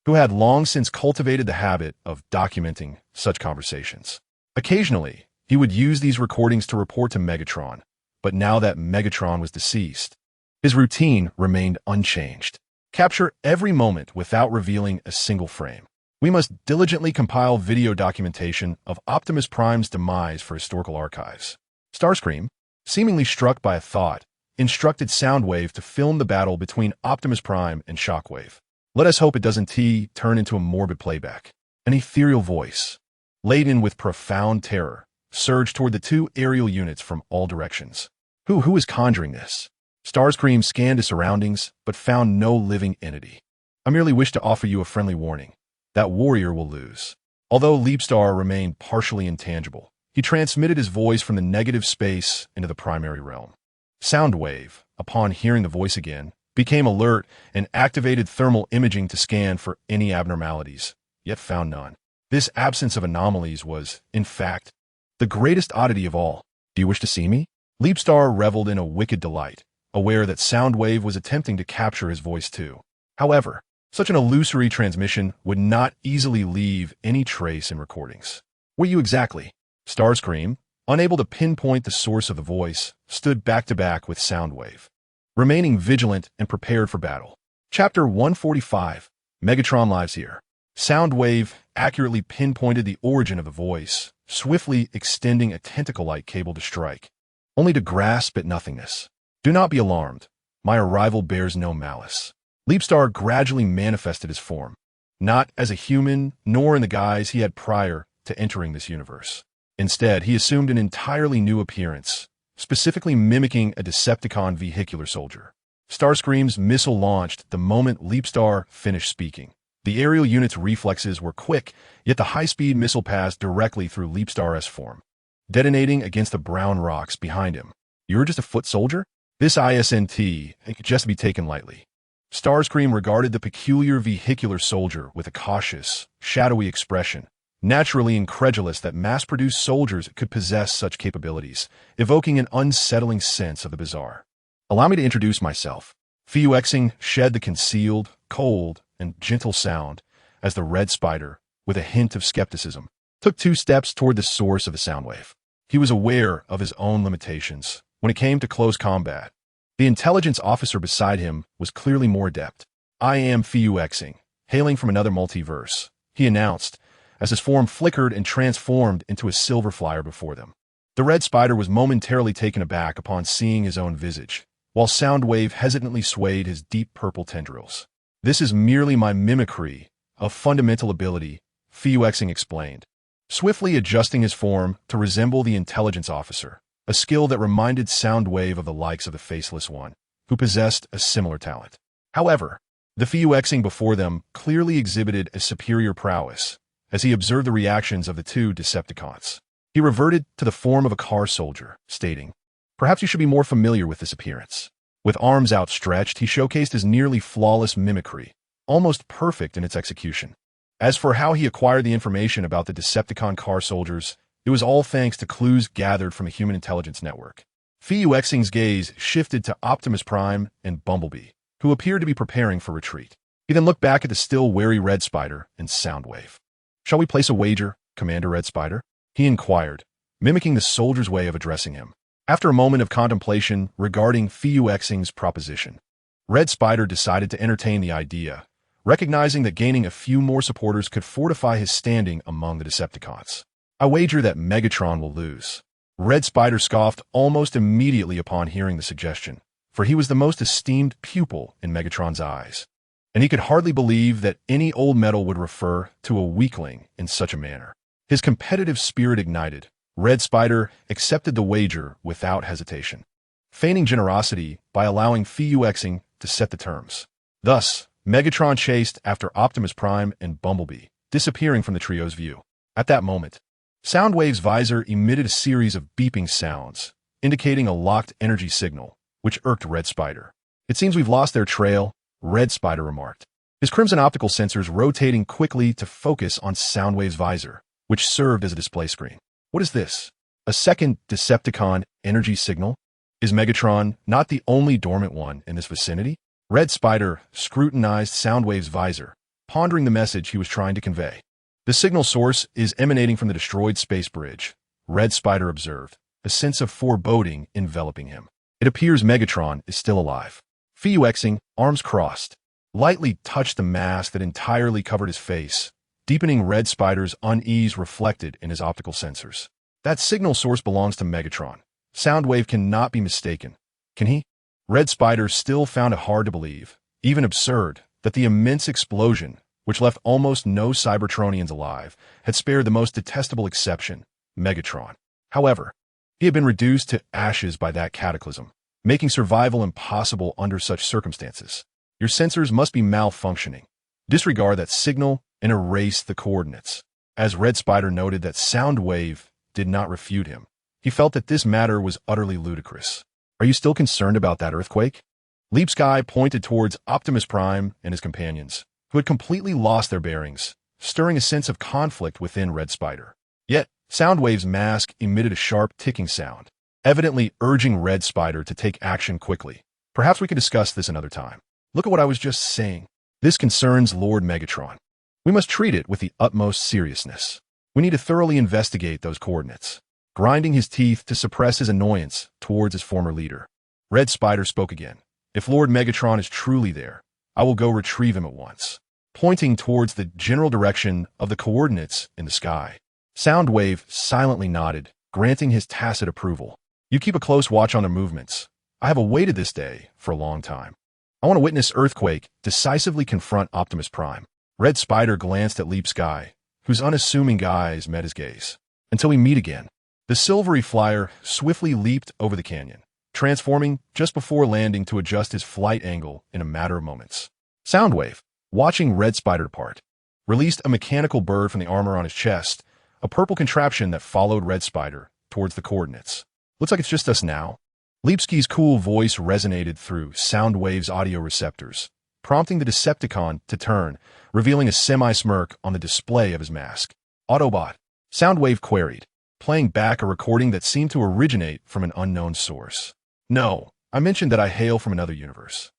Speaker 1: who had long since cultivated the habit of documenting such conversations. Occasionally, he would use these recordings to report to Megatron, but now that Megatron was deceased, his routine remained unchanged. Capture every moment without revealing a single frame. We must diligently compile video documentation of Optimus Prime's demise for historical archives. Starscream, seemingly struck by a thought, instructed Soundwave to film the battle between Optimus Prime and Shockwave. Let us hope it doesn't turn into a morbid playback. An ethereal voice, laden with profound terror, surged toward the two aerial units from all directions. Who is conjuring this? Starscream scanned his surroundings, but found no living entity. I merely wish to offer you a friendly warning. That warrior will lose. Although Leapstar remained partially intangible, he transmitted his voice from the negative space into the primary realm. Soundwave, upon hearing the voice again, became alert and activated thermal imaging to scan for any abnormalities, yet found none. This absence of anomalies was, in fact, the greatest oddity of all. Do you wish to see me? Leapstar reveled in a wicked delight, aware that Soundwave was attempting to capture his voice too. However, such an illusory transmission would not easily leave any trace in recordings. Where you exactly? Starscream, unable to pinpoint the source of the voice, stood back-to-back with Soundwave, remaining vigilant and prepared for battle. Chapter 145, Megatron Lives Here. Soundwave accurately pinpointed the origin of the voice, swiftly extending a tentacle-like cable to strike, only to grasp at nothingness. Do not be alarmed. My arrival bears no malice. Leapstar gradually manifested his form, not as a human, nor in the guise he had prior to entering this universe. Instead, he assumed an entirely new appearance, specifically mimicking a Decepticon vehicular soldier. Starscream's missile launched the moment Leapstar finished speaking. The aerial unit's reflexes were quick, yet the high-speed missile passed directly through Leapstar's form, detonating against the brown rocks behind him. You're just a foot soldier? This isn't just to be taken lightly. Starscream regarded the peculiar vehicular soldier with a cautious, shadowy expression, naturally incredulous that mass-produced soldiers could possess such capabilities, evoking an unsettling sense of the bizarre. Allow me to introduce myself. Fuexing shed the concealed, cold, and gentle sound as the red spider, with a hint of skepticism, took 2 steps toward the source of the sound wave. He was aware of his own limitations when it came to close combat. The intelligence officer beside him was clearly more adept. I am Fuexing, hailing from another multiverse, he announced, as his form flickered and transformed into a silver flyer before them. The red spider was momentarily taken aback upon seeing his own visage, while Soundwave hesitantly swayed his deep purple tendrils. This is merely my mimicry, a fundamental ability, Fuexing explained, swiftly adjusting his form to resemble the intelligence officer, a skill that reminded Soundwave of the likes of the Faceless One, who possessed a similar talent. However, the Fuexing before them clearly exhibited a superior prowess, as he observed the reactions of the 2 Decepticons. He reverted to the form of a car soldier, stating, "Perhaps you should be more familiar with this appearance." With arms outstretched, he showcased his nearly flawless mimicry, almost perfect in its execution. As for how he acquired the information about the Decepticon car soldiers, it was all thanks to clues gathered from a human intelligence network. Fuexing's gaze shifted to Optimus Prime and Bumblebee, who appeared to be preparing for retreat. He then looked back at the still wary Red Spider and Soundwave. "Shall we place a wager, Commander Red Spider?" he inquired, mimicking the soldier's way of addressing him. After a moment of contemplation regarding Fuexing's proposition, Red Spider decided to entertain the idea, recognizing that gaining a few more supporters could fortify his standing among the Decepticons. "I wager that Megatron will lose." Red Spider scoffed almost immediately upon hearing the suggestion, for he was the most esteemed pupil in Megatron's eyes, and he could hardly believe that any old metal would refer to a weakling in such a manner. His competitive spirit ignited. Red Spider accepted the wager without hesitation, feigning generosity by allowing Fuexing to set the terms. Thus, Megatron chased after Optimus Prime and Bumblebee, disappearing from the trio's view. At that moment, Soundwave's visor emitted a series of beeping sounds, indicating a locked energy signal, which irked Red Spider. "It seems we've lost their trail," Red Spider remarked, his crimson optical sensors rotating quickly to focus on Soundwave's visor, which served as a display screen. "What is this? A second Decepticon energy signal? Is Megatron not the only dormant one in this vicinity?" Red Spider scrutinized Soundwave's visor, pondering the message he was trying to convey. "The signal source is emanating from the destroyed space bridge," Red Spider observed, a sense of foreboding enveloping him. "It appears Megatron is still alive." Fuexing, arms crossed, lightly touched the mask that entirely covered his face, deepening Red Spider's unease reflected in his optical sensors. "That signal source belongs to Megatron. Soundwave cannot be mistaken. Can he?" Red Spider still found it hard to believe, even absurd, that the immense explosion, which left almost no Cybertronians alive, had spared the most detestable exception, Megatron. However, he had been reduced to ashes by that cataclysm, making survival impossible under such circumstances. "Your sensors must be malfunctioning. Disregard that signal and erase the coordinates." As Red Spider noted that Soundwave did not refute him, he felt that this matter was utterly ludicrous. "Are you still concerned about that earthquake?" Leapsky pointed towards Optimus Prime and his companions, who had completely lost their bearings, stirring a sense of conflict within Red Spider. Yet, Soundwave's mask emitted a sharp ticking sound, evidently urging Red Spider to take action quickly. "Perhaps we could discuss this another time. Look at what I was just saying. This concerns Lord Megatron. We must treat it with the utmost seriousness. We need to thoroughly investigate those coordinates." Grinding his teeth to suppress his annoyance towards his former leader, Red Spider spoke again. "If Lord Megatron is truly there, I will go retrieve him at once," pointing towards the general direction of the coordinates in the sky. Soundwave silently nodded, granting his tacit approval. You keep a close watch on their movements. I have awaited this day for a long time. I want to witness Earthquake decisively confront Optimus Prime. Red Spider glanced at Leap Sky, whose unassuming eyes met his gaze. Until we meet again. The silvery flyer swiftly leaped over the canyon, transforming just before landing to adjust his flight angle in a matter of moments. Soundwave, watching Red Spider depart, released a mechanical bird from the armor on his chest, a purple contraption that followed Red Spider towards the coordinates. Looks like it's just us now. Leapsky's cool voice resonated through Soundwave's audio receptors, prompting the Decepticon to turn, revealing a semi-smirk on the display of his mask. Autobot, Soundwave queried, playing back a recording that seemed to originate from an unknown source. No, I mentioned that I hail from another universe.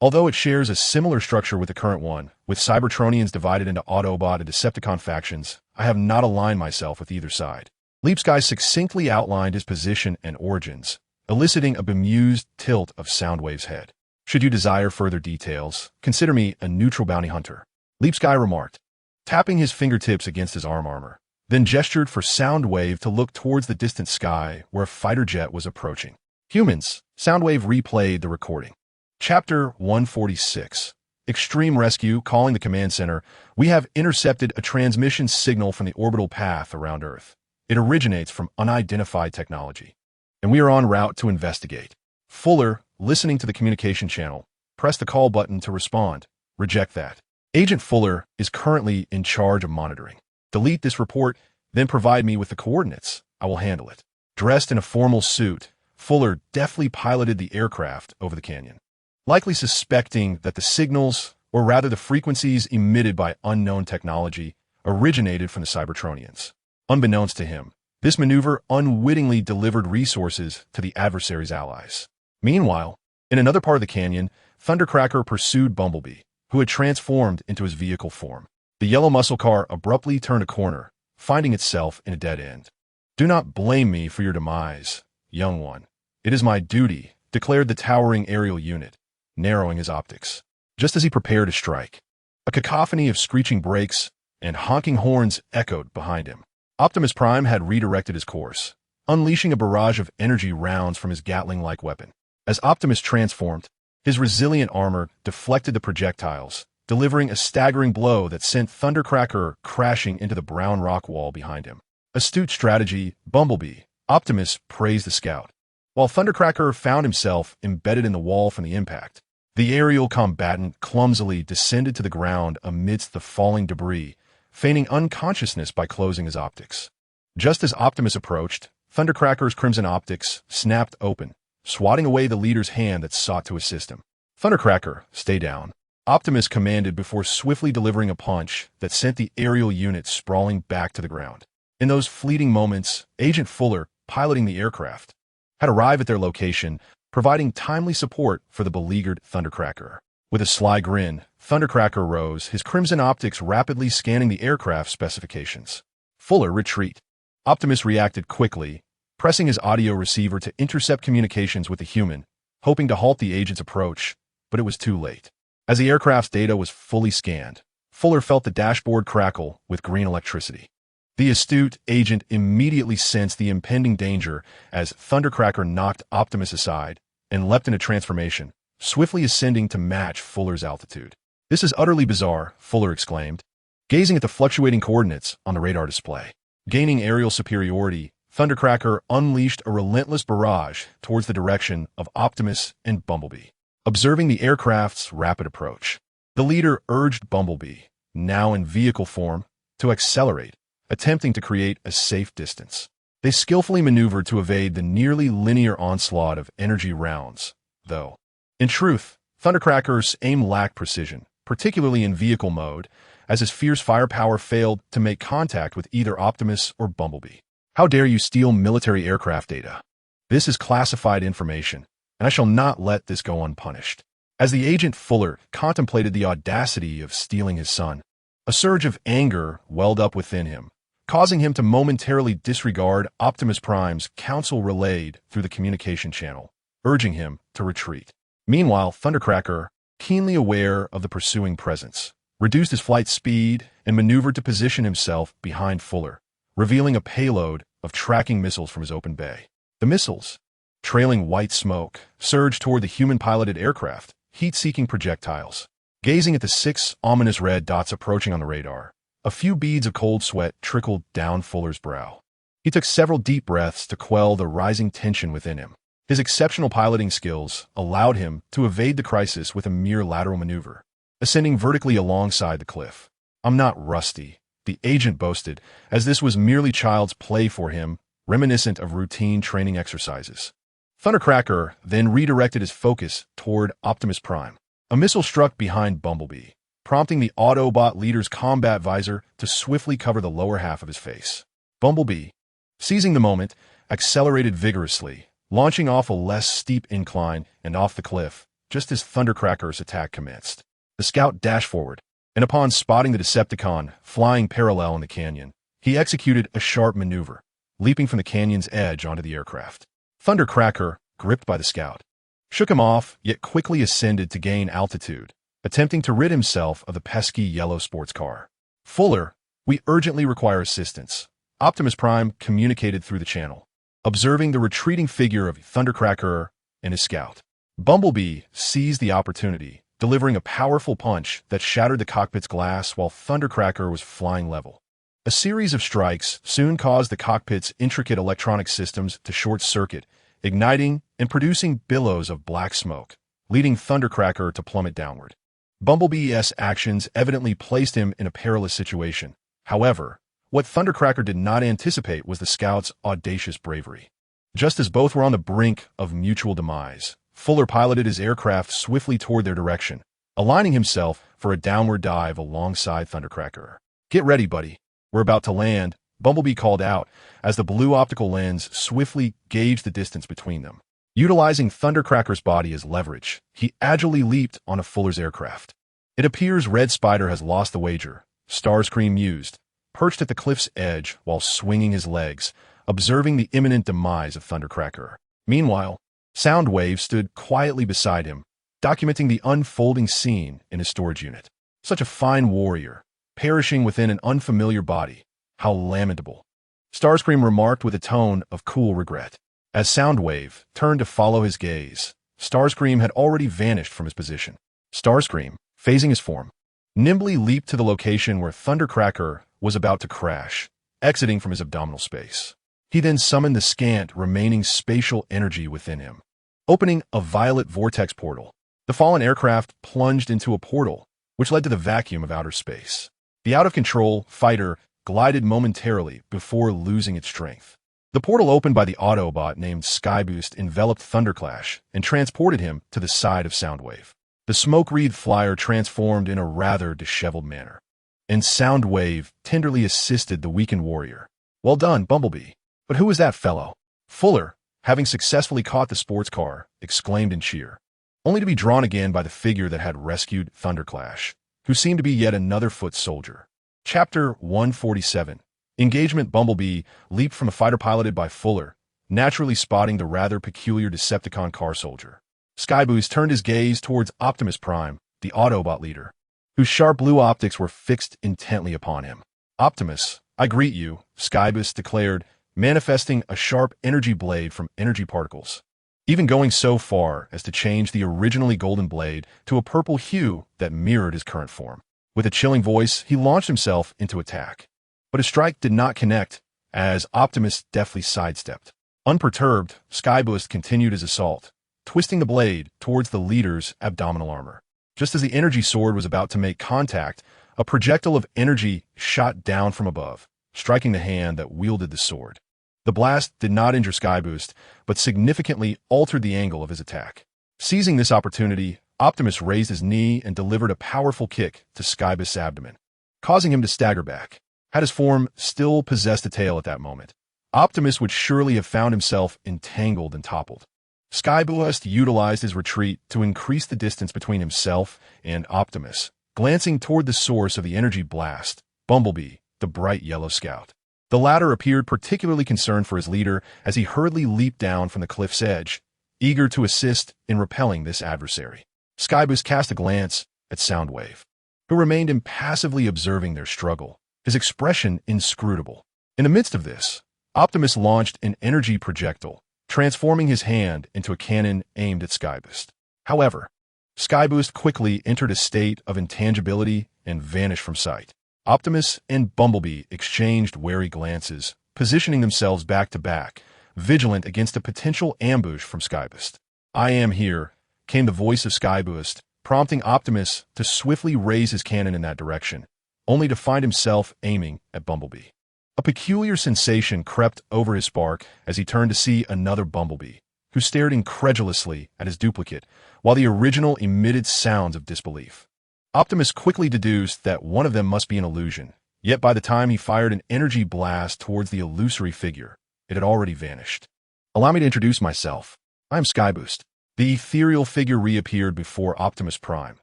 Speaker 1: Although it shares a similar structure with the current one, with Cybertronians divided into Autobot and Decepticon factions, I have not aligned myself with either side. Leapsky succinctly outlined his position and origins, eliciting a bemused tilt of Soundwave's head. Should you desire further details, consider me a neutral bounty hunter, Leapsky remarked, tapping his fingertips against his arm armor, then gestured for Soundwave to look towards the distant sky where a fighter jet was approaching. Humans, Soundwave replayed the recording. Chapter 146. Extreme Rescue, calling the command center. We have intercepted a transmission signal from the orbital path around Earth. It originates from unidentified technology, and we are en route to investigate. Fuller, listening to the communication channel, press the call button to respond. Reject that. Agent Fuller is currently in charge of monitoring. Delete this report, then provide me with the coordinates. I will handle it. Dressed in a formal suit, Fuller deftly piloted the aircraft over the canyon, likely suspecting that the signals, or rather the frequencies emitted by unknown technology, originated from the Cybertronians. Unbeknownst to him, this maneuver unwittingly delivered resources to the adversary's allies. Meanwhile, in another part of the canyon, Thundercracker pursued Bumblebee, who had transformed into his vehicle form. The yellow muscle car abruptly turned a corner, finding itself in a dead end. Do not blame me for your demise, young one. It is my duty, declared the towering aerial unit, narrowing his optics, just as he prepared to strike. A cacophony of screeching brakes and honking horns echoed behind him. Optimus Prime had redirected his course, unleashing a barrage of energy rounds from his Gatling-like weapon. As Optimus transformed, his resilient armor deflected the projectiles, delivering a staggering blow that sent Thundercracker crashing into the brown rock wall behind him. Astute strategy, Bumblebee, Optimus praised the scout. While Thundercracker found himself embedded in the wall from the impact, the aerial combatant clumsily descended to the ground amidst the falling debris, feigning unconsciousness by closing his optics. Just as Optimus approached, Thundercracker's crimson optics snapped open, swatting away the leader's hand that sought to assist him. Thundercracker, stay down, Optimus commanded before swiftly delivering a punch that sent the aerial unit sprawling back to the ground. In those fleeting moments, Agent Fuller, piloting the aircraft, had arrived at their location, providing timely support for the beleaguered Thundercracker. With a sly grin, Thundercracker rose, his crimson optics rapidly scanning the aircraft specifications. Fuller, retreat. Optimus reacted quickly, pressing his audio receiver to intercept communications with the human, hoping to halt the agent's approach, but it was too late. As the aircraft's data was fully scanned, Fuller felt the dashboard crackle with green electricity. The astute agent immediately sensed the impending danger as Thundercracker knocked Optimus aside and leapt into transformation, swiftly ascending to match Fuller's altitude. This is utterly bizarre, Fuller exclaimed, gazing at the fluctuating coordinates on the radar display. Gaining aerial superiority, Thundercracker unleashed a relentless barrage towards the direction of Optimus and Bumblebee. Observing the aircraft's rapid approach, the leader urged Bumblebee, now in vehicle form, to accelerate, attempting to create a safe distance. They skillfully maneuvered to evade the nearly linear onslaught of energy rounds, though. In truth, Thundercracker's aim lacked precision, particularly in vehicle mode, as his fierce firepower failed to make contact with either Optimus or Bumblebee. How dare you steal military aircraft data? This is classified information, and I shall not let this go unpunished. As the agent Fuller contemplated the audacity of stealing his son, a surge of anger welled up within him, causing him to momentarily disregard Optimus Prime's counsel relayed through the communication channel, urging him to retreat. Meanwhile, Thundercracker, keenly aware of the pursuing presence, reduced his flight speed and maneuvered to position himself behind Fuller, revealing a payload of tracking missiles from his open bay. The missiles, trailing white smoke, surged toward the human-piloted aircraft, heat-seeking projectiles. Gazing at the 6 ominous red dots approaching on the radar, a few beads of cold sweat trickled down Fuller's brow. He took several deep breaths to quell the rising tension within him. His exceptional piloting skills allowed him to evade the crisis with a mere lateral maneuver, ascending vertically alongside the cliff. "I'm not rusty," the agent boasted, as this was merely child's play for him, reminiscent of routine training exercises. Thundercracker then redirected his focus toward Optimus Prime. A missile struck behind Bumblebee, prompting the Autobot leader's combat visor to swiftly cover the lower half of his face. Bumblebee, seizing the moment, accelerated vigorously, launching off a less steep incline and off the cliff, just as Thundercracker's attack commenced. The scout dashed forward, and upon spotting the Decepticon flying parallel in the canyon, he executed a sharp maneuver, leaping from the canyon's edge onto the aircraft. Thundercracker, gripped by the scout, shook him off, yet quickly ascended to gain altitude, attempting to rid himself of the pesky yellow sports car. "Fuller, we urgently require assistance," Optimus Prime communicated through the channel, observing the retreating figure of Thundercracker and his scout. Bumblebee seized the opportunity, delivering a powerful punch that shattered the cockpit's glass while Thundercracker was flying level. A series of strikes soon caused the cockpit's intricate electronic systems to short-circuit, igniting and producing billows of black smoke, leading Thundercracker to plummet downward. Bumblebee's actions evidently placed him in a perilous situation. However, what Thundercracker did not anticipate was the scout's audacious bravery. Just as both were on the brink of mutual demise, Fuller piloted his aircraft swiftly toward their direction, aligning himself for a downward dive alongside Thundercracker. "Get ready, buddy. We're about to land," Bumblebee called out as the blue optical lens swiftly gauged the distance between them. Utilizing Thundercracker's body as leverage, he agilely leaped onto Fuller's aircraft. "It appears Red Spider has lost the wager," Starscream mused, perched at the cliff's edge while swinging his legs, observing the imminent demise of Thundercracker. Meanwhile, Soundwave stood quietly beside him, documenting the unfolding scene in his storage unit. Such a fine warrior, perishing within an unfamiliar body. How lamentable, Starscream remarked with a tone of cool regret. As Soundwave turned to follow his gaze, Starscream had already vanished from his position. Starscream, phasing his form, nimbly leaped to the location where Thundercracker was about to crash, exiting from his abdominal space. He then summoned the scant remaining spatial energy within him, opening a violet vortex portal. The fallen aircraft plunged into a portal, which led to the vacuum of outer space. The out-of-control fighter glided momentarily before losing its strength. The portal opened by the Autobot named Skyboost enveloped Thunderclash and transported him to the side of Soundwave. The smoke-wreathed flyer transformed in a rather disheveled manner, and Soundwave tenderly assisted the weakened warrior. "Well done, Bumblebee. But who is that fellow?" Fuller, having successfully caught the sports car, exclaimed in cheer, only to be drawn again by the figure that had rescued Thunderclash, who seemed to be yet another foot soldier. Chapter 147. Engagement. Bumblebee leaped from a fighter piloted by Fuller, naturally spotting the rather peculiar Decepticon car soldier. Skyboost turned his gaze towards Optimus Prime, the Autobot leader, whose sharp blue optics were fixed intently upon him. "Optimus, I greet you," Skyboost declared, manifesting a sharp energy blade from energy particles, even going so far as to change the originally golden blade to a purple hue that mirrored his current form. With a chilling voice, he launched himself into attack. But his strike did not connect, as Optimus deftly sidestepped. Unperturbed, Skyboost continued his assault, twisting the blade towards the leader's abdominal armor. Just as the energy sword was about to make contact, a projectile of energy shot down from above, striking the hand that wielded the sword. The blast did not injure Skyboost, but significantly altered the angle of his attack. Seizing this opportunity, Optimus raised his knee and delivered a powerful kick to Skyboost's abdomen, causing him to stagger back. Had his form still possessed a tail at that moment, Optimus would surely have found himself entangled and toppled. Skyboost utilized his retreat to increase the distance between himself and Optimus, glancing toward the source of the energy blast, Bumblebee, the bright yellow scout. The latter appeared particularly concerned for his leader as he hurriedly leaped down from the cliff's edge, eager to assist in repelling this adversary. Skyboost cast a glance at Soundwave, who remained impassively observing their struggle, his expression inscrutable. In the midst of this, Optimus launched an energy projectile, transforming his hand into a cannon aimed at Skyboost. However, Skyboost quickly entered a state of intangibility and vanished from sight. Optimus and Bumblebee exchanged wary glances, positioning themselves back to back, vigilant against a potential ambush from Skyboost. "I am here," came the voice of Skyboost, prompting Optimus to swiftly raise his cannon in that direction, only to find himself aiming at Bumblebee. A peculiar sensation crept over his spark as he turned to see another Bumblebee, who stared incredulously at his duplicate, while the original emitted sounds of disbelief. Optimus quickly deduced that one of them must be an illusion, yet by the time he fired an energy blast towards the illusory figure, it had already vanished. "Allow me to introduce myself. I am Skyboost." The ethereal figure reappeared before Optimus Prime,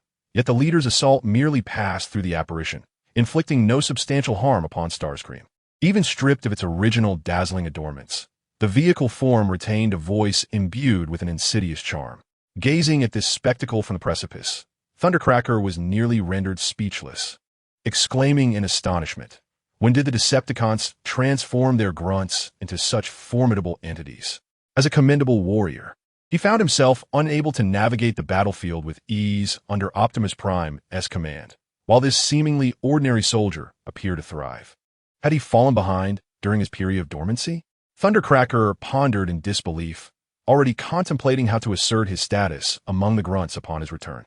Speaker 1: yet the leader's assault merely passed through the apparition, inflicting no substantial harm upon Starscream. Even stripped of its original dazzling adornments, the vehicle form retained a voice imbued with an insidious charm. Gazing at this spectacle from the precipice, Thundercracker was nearly rendered speechless, exclaiming in astonishment, "When did the Decepticons transform their grunts into such formidable entities?" As a commendable warrior, he found himself unable to navigate the battlefield with ease under Optimus Prime's command, while this seemingly ordinary soldier appeared to thrive. Had he fallen behind during his period of dormancy? Thundercracker pondered in disbelief, already contemplating how to assert his status among the grunts upon his return.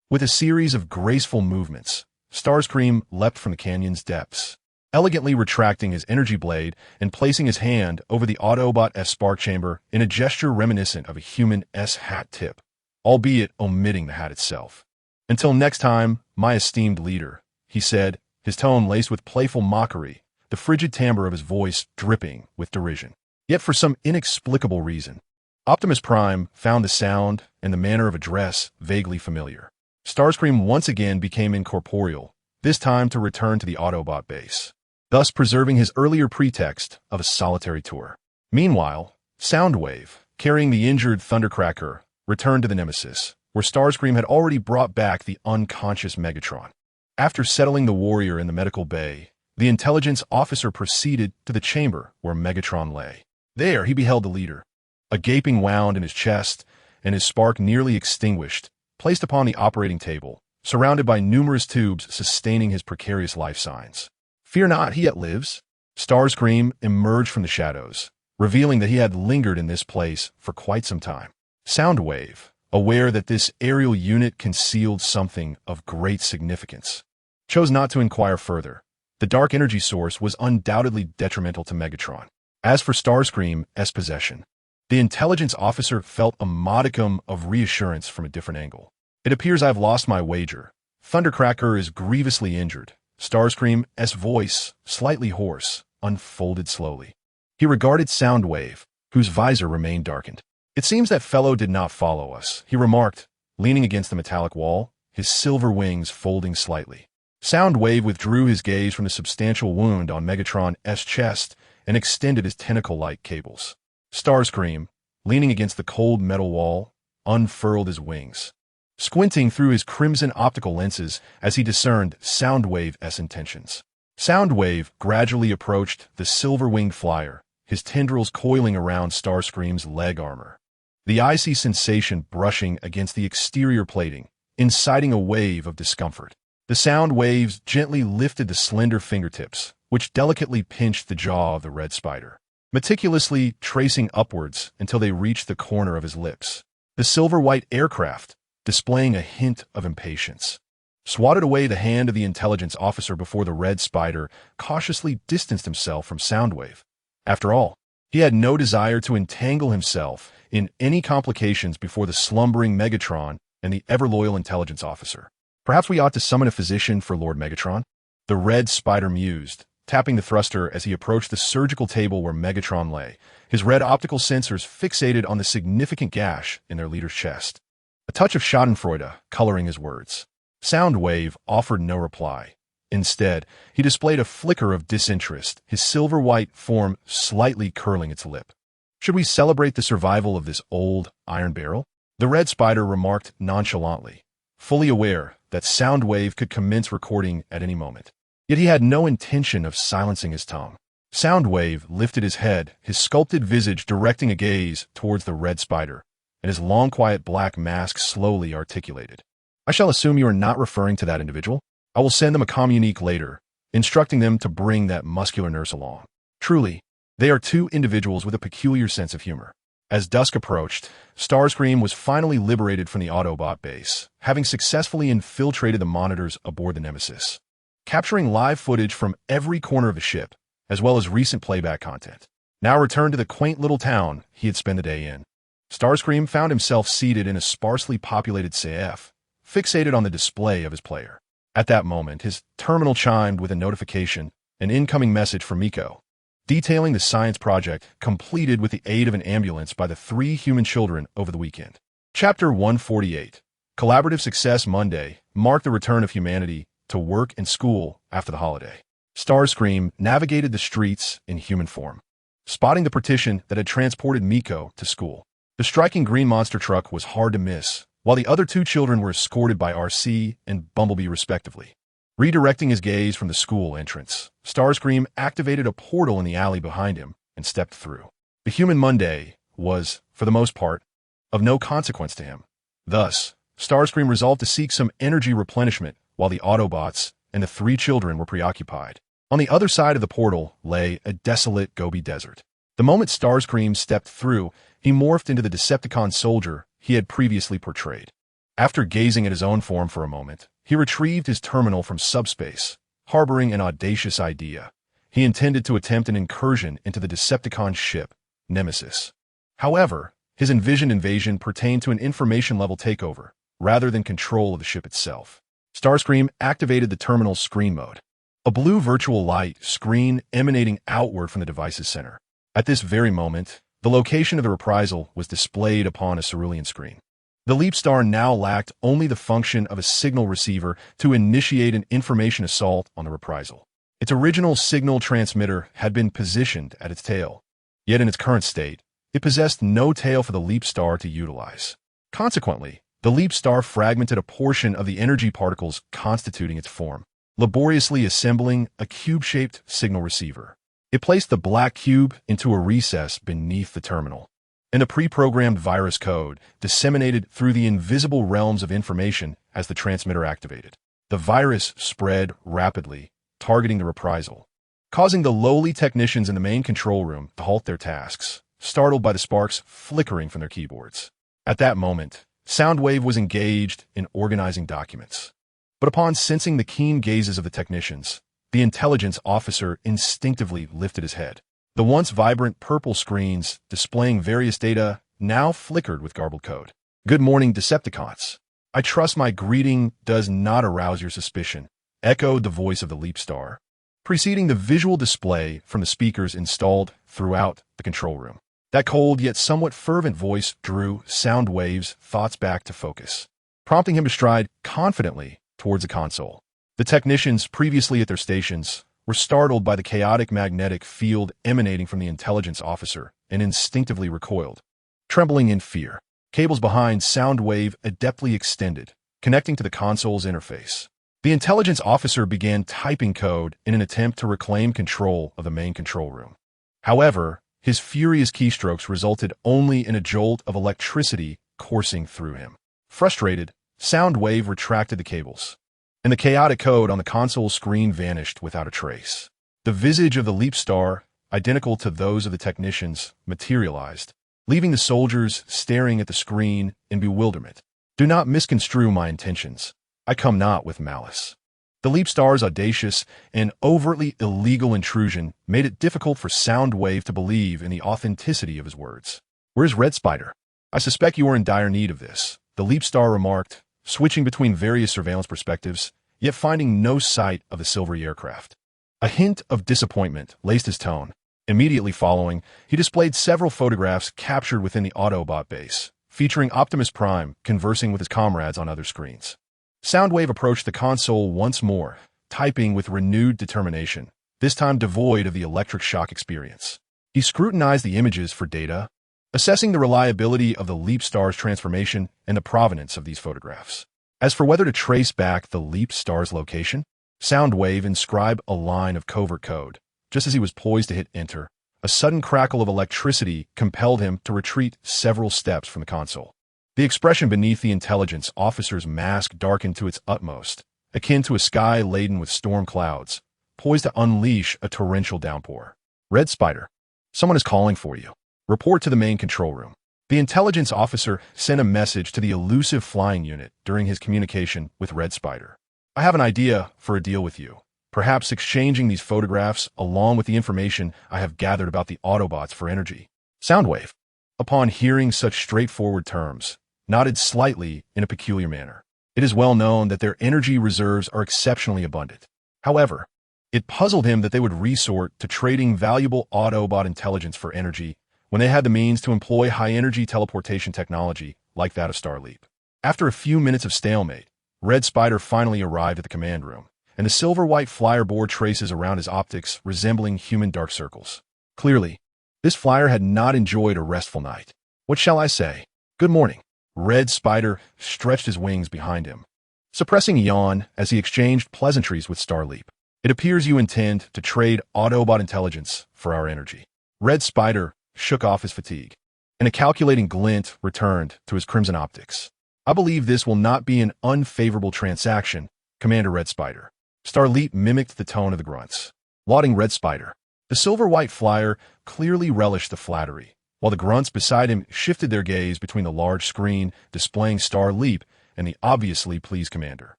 Speaker 1: With a series of graceful movements, Starscream leapt from the canyon's depths, elegantly retracting his energy blade and placing his hand over the Autobot's spark chamber in a gesture reminiscent of a human's hat tip, albeit omitting the hat itself. "Until next time, my esteemed leader," he said, his tone laced with playful mockery, the frigid timbre of his voice dripping with derision. Yet for some inexplicable reason, Optimus Prime found the sound and the manner of address vaguely familiar. Starscream once again became incorporeal, this time to return to the Autobot base, thus preserving his earlier pretext of a solitary tour. Meanwhile, Soundwave, carrying the injured Thundercracker, returned to the Nemesis, where Starscream had already brought back the unconscious Megatron. After settling the warrior in the medical bay, the intelligence officer proceeded to the chamber where Megatron lay. There he beheld the leader, a gaping wound in his chest and his spark nearly extinguished, placed upon the operating table, surrounded by numerous tubes sustaining his precarious life signs. "Fear not, he yet lives." Starscream emerged from the shadows, revealing that he had lingered in this place for quite some time. Soundwave, aware that this aerial unit concealed something of great significance, chose not to inquire further. The dark energy source was undoubtedly detrimental to Megatron. As for Starscream's possession, the intelligence officer felt a modicum of reassurance from a different angle. "It appears I've lost my wager. Thundercracker is grievously injured." Starscream's voice, slightly hoarse, unfolded slowly. He regarded Soundwave, whose visor remained darkened. "It seems that fellow did not follow us," he remarked, leaning against the metallic wall, his silver wings folding slightly. Soundwave withdrew his gaze from the substantial wound on Megatron's chest and extended his tentacle-like cables. Starscream, leaning against the cold metal wall, unfurled his wings, squinting through his crimson optical lenses as he discerned Soundwave's intentions. Soundwave gradually approached the silver-winged flyer, his tendrils coiling around Starscream's leg armor, the icy sensation brushing against the exterior plating, inciting a wave of discomfort. The sound waves gently lifted the slender fingertips, which delicately pinched the jaw of the red spider, meticulously tracing upwards until they reached the corner of his lips. The silver-white aircraft, displaying a hint of impatience, swatted away the hand of the intelligence officer before the red spider cautiously distanced himself from Soundwave. After all, he had no desire to entangle himself in any complications before the slumbering Megatron and the ever-loyal intelligence officer. "Perhaps we ought to summon a physician for Lord Megatron?" The red spider mused, tapping the thruster as he approached the surgical table where Megatron lay, his red optical sensors fixated on the significant gash in their leader's chest. A touch of schadenfreude coloring his words. Soundwave offered no reply. Instead, he displayed a flicker of disinterest, his silver-white form slightly curling its lip. "Should we celebrate the survival of this old iron barrel?" The red spider remarked nonchalantly, fully aware that Soundwave could commence recording at any moment. Yet he had no intention of silencing his tongue. Soundwave lifted his head, his sculpted visage directing a gaze towards the red spider, and his long, quiet black mask slowly articulated. I shall assume you are not referring to that individual. I will send them a communique later, instructing them to bring that muscular nurse along. Truly, they are two individuals with a peculiar sense of humor. As dusk approached, Starscream was finally liberated from the Autobot base, having successfully infiltrated the monitors aboard the Nemesis, capturing live footage from every corner of the ship, as well as recent playback content. Now returned to the quaint little town he had spent the day in, Starscream found himself seated in a sparsely populated CF, fixated on the display of his player. At that moment, his terminal chimed with a notification, an incoming message from Miko, detailing the science project completed with the aid of an ambulance by the 3 human children over the weekend. Chapter 148, Collaborative Success Monday, marked the return of humanity to work and school after the holiday. Starscream navigated the streets in human form, spotting the partition that had transported Miko to school. The striking green monster truck was hard to miss, while the other 2 children were escorted by RC and Bumblebee respectively. Redirecting his gaze from the school entrance, Starscream activated a portal in the alley behind him and stepped through. The human Monday was, for the most part, of no consequence to him. Thus, Starscream resolved to seek some energy replenishment while the Autobots and the 3 children were preoccupied. On the other side of the portal lay a desolate Gobi desert. The moment Starscream stepped through, he morphed into the Decepticon soldier he had previously portrayed. After gazing at his own form for a moment, he retrieved his terminal from subspace, harboring an audacious idea. He intended to attempt an incursion into the Decepticon ship, Nemesis. However, his envisioned invasion pertained to an information-level takeover, rather than control of the ship itself. Starscream activated the terminal's screen mode, a blue virtual light screen emanating outward from the device's center. At this very moment, the location of the reprisal was displayed upon a cerulean screen. The Leap Star now lacked only the function of a signal receiver to initiate an information assault on the reprisal. Its original signal transmitter had been positioned at its tail, yet in its current state, it possessed no tail for the Leap Star to utilize. Consequently, the Leap Star fragmented a portion of the energy particles constituting its form, laboriously assembling a cube-shaped signal receiver. It placed the black cube into a recess beneath the terminal, and a pre-programmed virus code disseminated through the invisible realms of information as the transmitter activated. The virus spread rapidly, targeting the reprisal, causing the lowly technicians in the main control room to halt their tasks, startled by the sparks flickering from their keyboards. At that moment, Soundwave was engaged in organizing documents. But upon sensing the keen gazes of the technicians, the intelligence officer instinctively lifted his head. The once vibrant purple screens displaying various data now flickered with garbled code. "Good morning, Decepticons. I trust my greeting does not arouse your suspicion," echoed the voice of the Leap Star, preceding the visual display from the speakers installed throughout the control room. That cold yet somewhat fervent voice drew Soundwave's thoughts back to focus, prompting him to stride confidently towards the console. The technicians previously at their stations were startled by the chaotic magnetic field emanating from the intelligence officer and instinctively recoiled, trembling in fear. Cables behind Soundwave adeptly extended, connecting to the console's interface. The intelligence officer began typing code in an attempt to reclaim control of the main control room. However, his furious keystrokes resulted only in a jolt of electricity coursing through him. Frustrated, Soundwave retracted the cables, and the chaotic code on the console screen vanished without a trace. The visage of the Leap Star, identical to those of the technicians, materialized, leaving the soldiers staring at the screen in bewilderment. "Do not misconstrue my intentions. I come not with malice." The Leap Star's audacious and overtly illegal intrusion made it difficult for Soundwave to believe in the authenticity of his words. "Where's Red Spider? I suspect you are in dire need of this," the Leap Star remarked, switching between various surveillance perspectives, yet finding no sight of the silvery aircraft. A hint of disappointment laced his tone. Immediately following, he displayed several photographs captured within the Autobot base, featuring Optimus Prime conversing with his comrades on other screens. Soundwave approached the console once more, typing with renewed determination, this time devoid of the electric shock experience. He scrutinized the images for data, assessing the reliability of the Leap Star's transformation and the provenance of these photographs. As for whether to trace back the Leap Star's location, Soundwave inscribed a line of covert code, Just as he was poised to hit enter, a sudden crackle of electricity compelled him to retreat several steps from the console. The expression beneath the intelligence officer's mask darkened to its utmost, akin to a sky laden with storm clouds, poised to unleash a torrential downpour. Red Spider, someone is calling for you. Report to the main control room. The intelligence officer sent a message to the elusive flying unit during his communication with Red Spider. I have an idea for a deal with you. Perhaps exchanging these photographs along with the information I have gathered about the Autobots for energy. Soundwave, upon hearing such straightforward terms, nodded slightly in a peculiar manner. It is well known that their energy reserves are exceptionally abundant. However, it puzzled him that they would resort to trading valuable Autobot intelligence for energy when they had the means to employ high-energy teleportation technology like that of Starleap. After a few minutes of stalemate, Red Spider finally arrived at the command room, and the silver-white flyer bore traces around his optics resembling human dark circles. Clearly, this flyer had not enjoyed a restful night. What shall I say? Good morning. Red Spider stretched his wings behind him, suppressing a yawn as he exchanged pleasantries with Starleap. It appears you intend to trade Autobot intelligence for our energy. Red Spider shook off his fatigue, and a calculating glint returned to his crimson optics. I believe this will not be an unfavorable transaction, Commander Red Spider. Starleap mimicked the tone of the grunts, lauding Red Spider. The silver-white flyer clearly relished the flattery, while the grunts beside him shifted their gaze between the large screen displaying Starleap and the obviously pleased commander.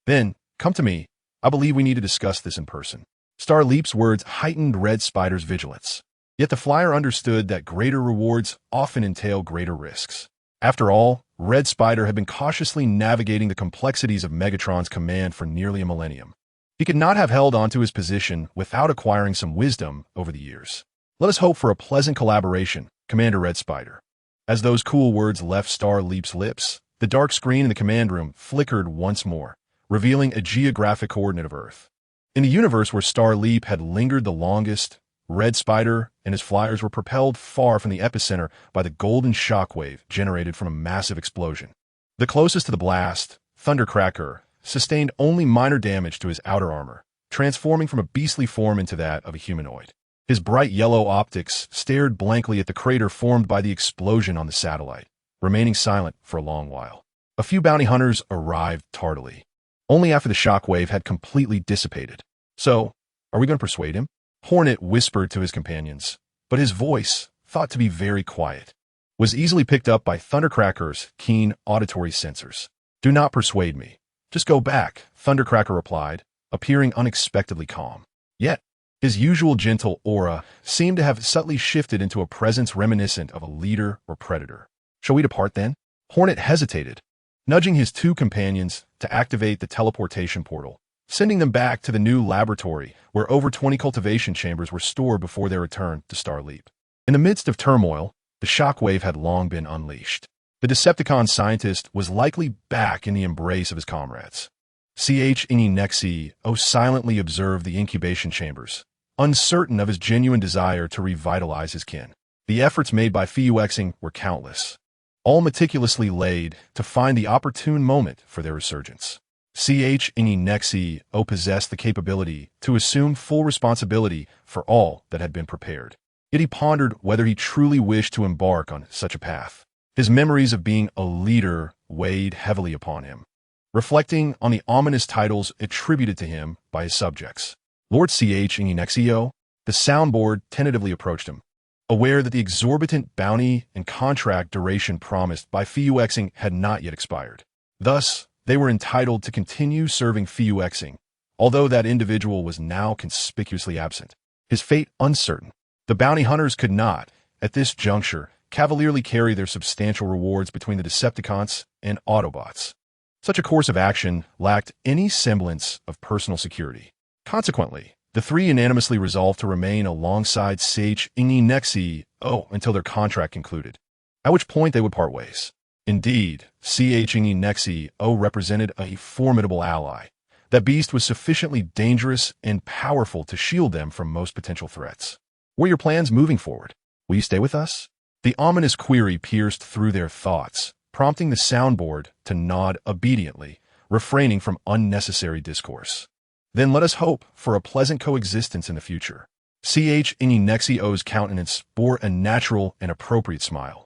Speaker 1: Then, come to me. I believe we need to discuss this in person. Starleap's words heightened Red Spider's vigilance. Yet the flyer understood that greater rewards often entail greater risks. After all, Red Spider had been cautiously navigating the complexities of Megatron's command for nearly a millennium. He could not have held onto his position without acquiring some wisdom over the years. Let us hope for a pleasant collaboration, Commander Red Spider. As those cool words left Starleap's lips, the dark screen in the command room flickered once more, revealing a geographic coordinate of Earth. In the universe where Starleap had lingered the longest, Red Spider and his flyers were propelled far from the epicenter by the golden shockwave generated from a massive explosion. The closest to the blast, Thundercracker, sustained only minor damage to his outer armor, transforming from a beastly form into that of a humanoid. His bright yellow optics stared blankly at the crater formed by the explosion on the satellite, remaining silent for a long while. A few bounty hunters arrived tardily, only after the shockwave had completely dissipated. So, are we going to persuade him? Hornet whispered to his companions, but his voice, thought to be very quiet, was easily picked up by Thundercracker's keen auditory sensors. Do not persuade me. Just go back, Thundercracker replied, appearing unexpectedly calm. Yet, his usual gentle aura seemed to have subtly shifted into a presence reminiscent of a leader or predator. Shall we depart then? Hornet hesitated, nudging his two companions to activate the teleportation portal, sending them back to the new laboratory where over 20 cultivation chambers were stored before their return to Starleap. In the midst of turmoil, the shockwave had long been unleashed. The Decepticon scientist was likely back in the embrace of his comrades. Ini Nexi silently observed the incubation chambers, uncertain of his genuine desire to revitalize his kin. The efforts made by Fiuxing were countless, all meticulously laid to find the opportune moment for their resurgence. Ini Nexi possessed the capability to assume full responsibility for all that had been prepared. Yet he pondered whether he truly wished to embark on such a path. His memories of being a leader weighed heavily upon him, reflecting on the ominous titles attributed to him by his subjects. Lord Ini Nexio, the soundboard tentatively approached him, aware that the exorbitant bounty and contract duration promised by Fiuxing had not yet expired. Thus, they were entitled to continue serving Fiuxing, although that individual was now conspicuously absent. His fate uncertain. The bounty hunters could not, at this juncture, cavalierly carry their substantial rewards between the Decepticons and Autobots. Such a course of action lacked any semblance of personal security. Consequently, the three unanimously resolved to remain alongside Ini Nexi until their contract concluded, at which point they would part ways. Indeed, Ini Nexi represented a formidable ally. That beast was sufficiently dangerous and powerful to shield them from most potential threats. What are your plans moving forward? Will you stay with us? The ominous query pierced through their thoughts, prompting the soundboard to nod obediently, refraining from unnecessary discourse. Then let us hope for a pleasant coexistence in the future. Nexio's countenance bore a natural and appropriate smile,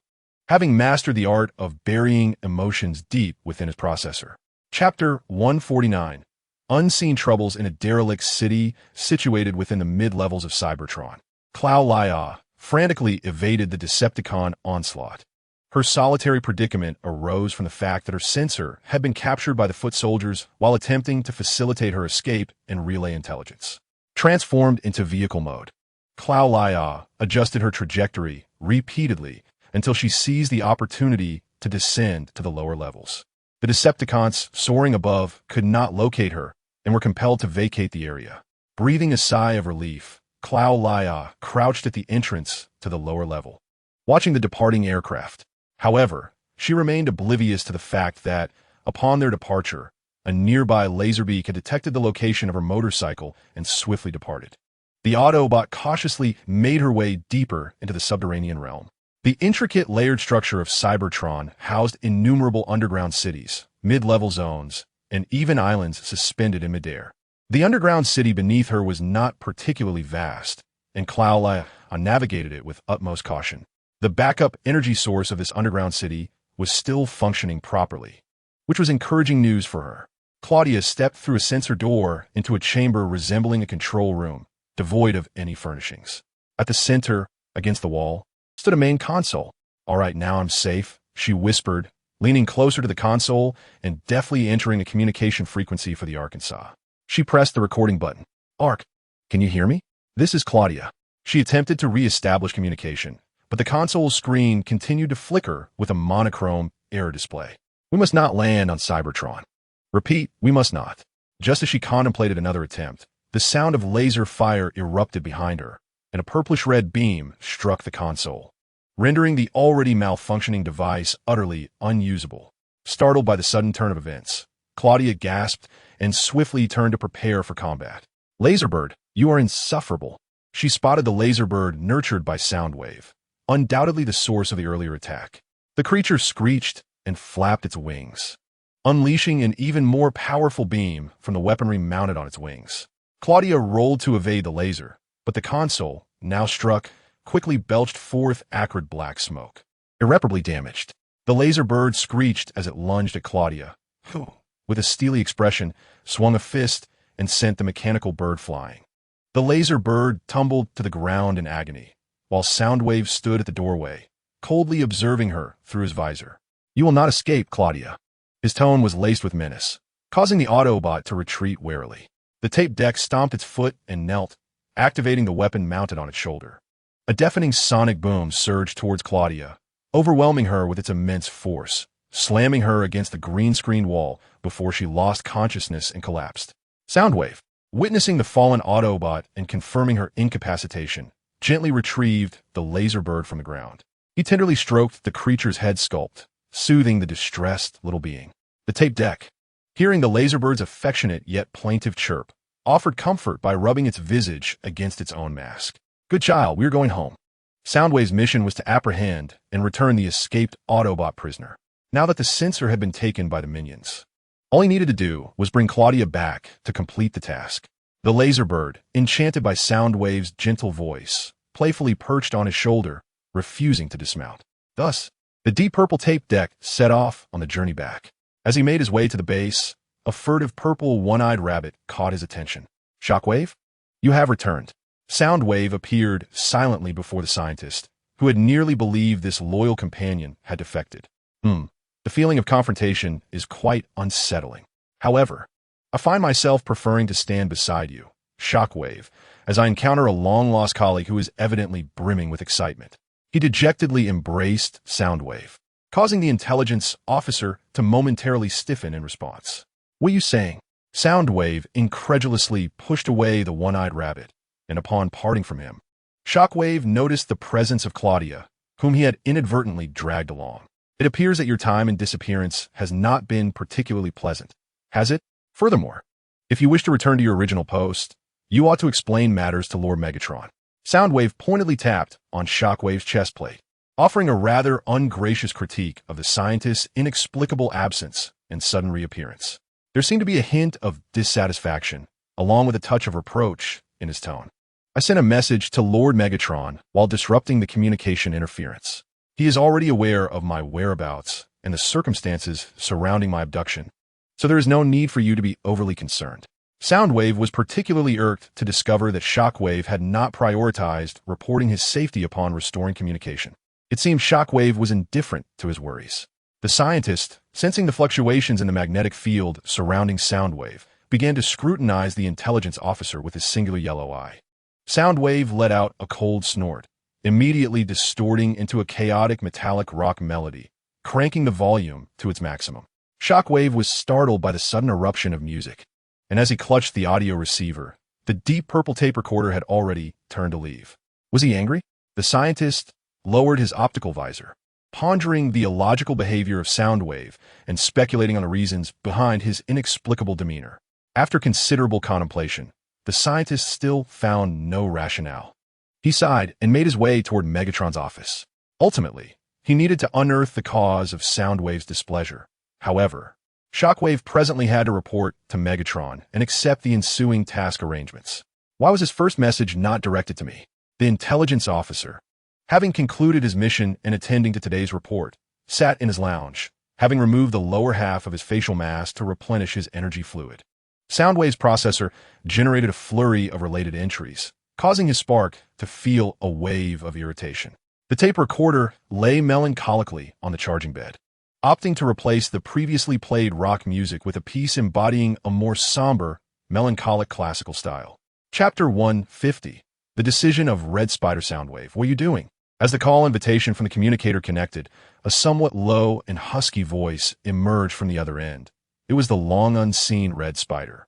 Speaker 1: having mastered the art of burying emotions deep within his processor. Chapter 149. Unseen Troubles in a Derelict City situated within the mid-levels of Cybertron. Cloak frantically evaded the Decepticon onslaught. Her solitary predicament arose from the fact that her sensor had been captured by the foot soldiers while attempting to facilitate her escape and relay intelligence. Transformed into vehicle mode, Cloak adjusted her trajectory repeatedly until she seized the opportunity to descend to the lower levels. The Decepticons soaring above could not locate her and were compelled to vacate the area. Breathing a sigh of relief, Cloak crouched at the entrance to the lower level, watching the departing aircraft. However, she remained oblivious to the fact that, upon their departure, a nearby Laserbeak had detected the location of her motorcycle and swiftly departed. The Autobot cautiously made her way deeper into the subterranean realm. The intricate layered structure of Cybertron housed innumerable underground cities, mid-level zones, and even islands suspended in midair. The underground city beneath her was not particularly vast, and Cloak navigated it with utmost caution. The backup energy source of this underground city was still functioning properly, which was encouraging news for her. Claudia stepped through a sensor door into a chamber resembling a control room, devoid of any furnishings. At the center, against the wall, stood a main console. "All right, now I'm safe," she whispered, leaning closer to the console and deftly entering a communication frequency for the Arkansas. She pressed the recording button. "Ark, can you hear me? This is Claudia." She attempted to re-establish communication, but the console's screen continued to flicker with a monochrome error display. "We must not land on Cybertron. Repeat, we must not." Just as she contemplated another attempt, the sound of laser fire erupted behind her, and a purplish-red beam struck the console, rendering the already malfunctioning device utterly unusable. Startled by the sudden turn of events, Claudia gasped and swiftly turned to prepare for combat. "Laserbird, you are insufferable." She spotted the Laserbird nurtured by Soundwave, undoubtedly the source of the earlier attack. The creature screeched and flapped its wings, unleashing an even more powerful beam from the weaponry mounted on its wings. Claudia rolled to evade the laser, but the console, now struck, quickly belched forth acrid black smoke. Irreparably damaged, the Laserbird screeched as it lunged at Claudia, who, with a steely expression, swung a fist and sent the mechanical bird flying. The Laserbird tumbled to the ground in agony, while Soundwave stood at the doorway, coldly observing her through his visor. "You will not escape, Claudia." His tone was laced with menace, causing the Autobot to retreat warily. The tape deck stomped its foot and knelt, activating the weapon mounted on its shoulder. A deafening sonic boom surged towards Claudia, overwhelming her with its immense force, slamming her against the green-screened wall before she lost consciousness and collapsed. Soundwave, witnessing the fallen Autobot and confirming her incapacitation, gently retrieved the Laserbird from the ground. He tenderly stroked the creature's head sculpt, soothing the distressed little being. The tape deck, hearing the Laserbird's affectionate yet plaintive chirp, offered comfort by rubbing its visage against its own mask. "Good child, we're going home." Soundwave's mission was to apprehend and return the escaped Autobot prisoner, now that the sensor had been taken by the minions. All he needed to do was bring Claudia back to complete the task. The Laserbird, enchanted by Soundwave's gentle voice, playfully perched on his shoulder, refusing to dismount. Thus, the deep purple tape deck set off on the journey back. As he made his way to the base, a furtive purple one-eyed rabbit caught his attention. "Shockwave, you have returned." Soundwave appeared silently before the scientist, who had nearly believed this loyal companion had defected. The feeling of confrontation is quite unsettling. However, I find myself preferring to stand beside you, Shockwave, as I encounter a long-lost colleague who is evidently brimming with excitement. He dejectedly embraced Soundwave, causing the intelligence officer to momentarily stiffen in response. "What are you saying?" Soundwave incredulously pushed away the one-eyed rabbit, and upon parting from him, Shockwave noticed the presence of Claudia, whom he had inadvertently dragged along. "It appears that your time in disappearance has not been particularly pleasant, has it? Furthermore, if you wish to return to your original post, you ought to explain matters to Lord Megatron." Soundwave pointedly tapped on Shockwave's chest plate, offering a rather ungracious critique of the scientist's inexplicable absence and sudden reappearance. There seemed to be a hint of dissatisfaction, along with a touch of reproach, in his tone. I sent a message to Lord Megatron while disrupting the communication interference. He is already aware of my whereabouts and the circumstances surrounding my abduction, so there is no need for you to be overly concerned. Soundwave was particularly irked to discover that Shockwave had not prioritized reporting his safety upon restoring communication. It seemed Shockwave was indifferent to his worries. The scientist, sensing the fluctuations in the magnetic field surrounding Soundwave, began to scrutinize the intelligence officer with his singular yellow eye. Soundwave let out a cold snort, immediately distorting into a chaotic metallic rock melody, cranking the volume to its maximum. Shockwave was startled by the sudden eruption of music, and as he clutched the audio receiver, the deep purple tape recorder had already turned to leave. Was he angry? The scientist lowered his optical visor, pondering the illogical behavior of Soundwave and speculating on the reasons behind his inexplicable demeanor. After considerable contemplation, the scientist still found no rationale. He sighed and made his way toward Megatron's office. Ultimately, he needed to unearth the cause of Soundwave's displeasure. However, Shockwave presently had to report to Megatron and accept the ensuing task arrangements. Why was his first message not directed to me? The intelligence officer, having concluded his mission and attending to today's report, sat in his lounge, having removed the lower half of his facial mask to replenish his energy fluid. Soundwave's processor generated a flurry of related entries, causing his spark to feel a wave of irritation. The tape recorder lay melancholically on the charging bed, opting to replace the previously played rock music with a piece embodying a more somber, melancholic classical style. Chapter 150. The Decision of Red Spider. Soundwave, what are you doing? As the call invitation from the communicator connected, a somewhat low and husky voice emerged from the other end. It was the long-unseen Red Spider.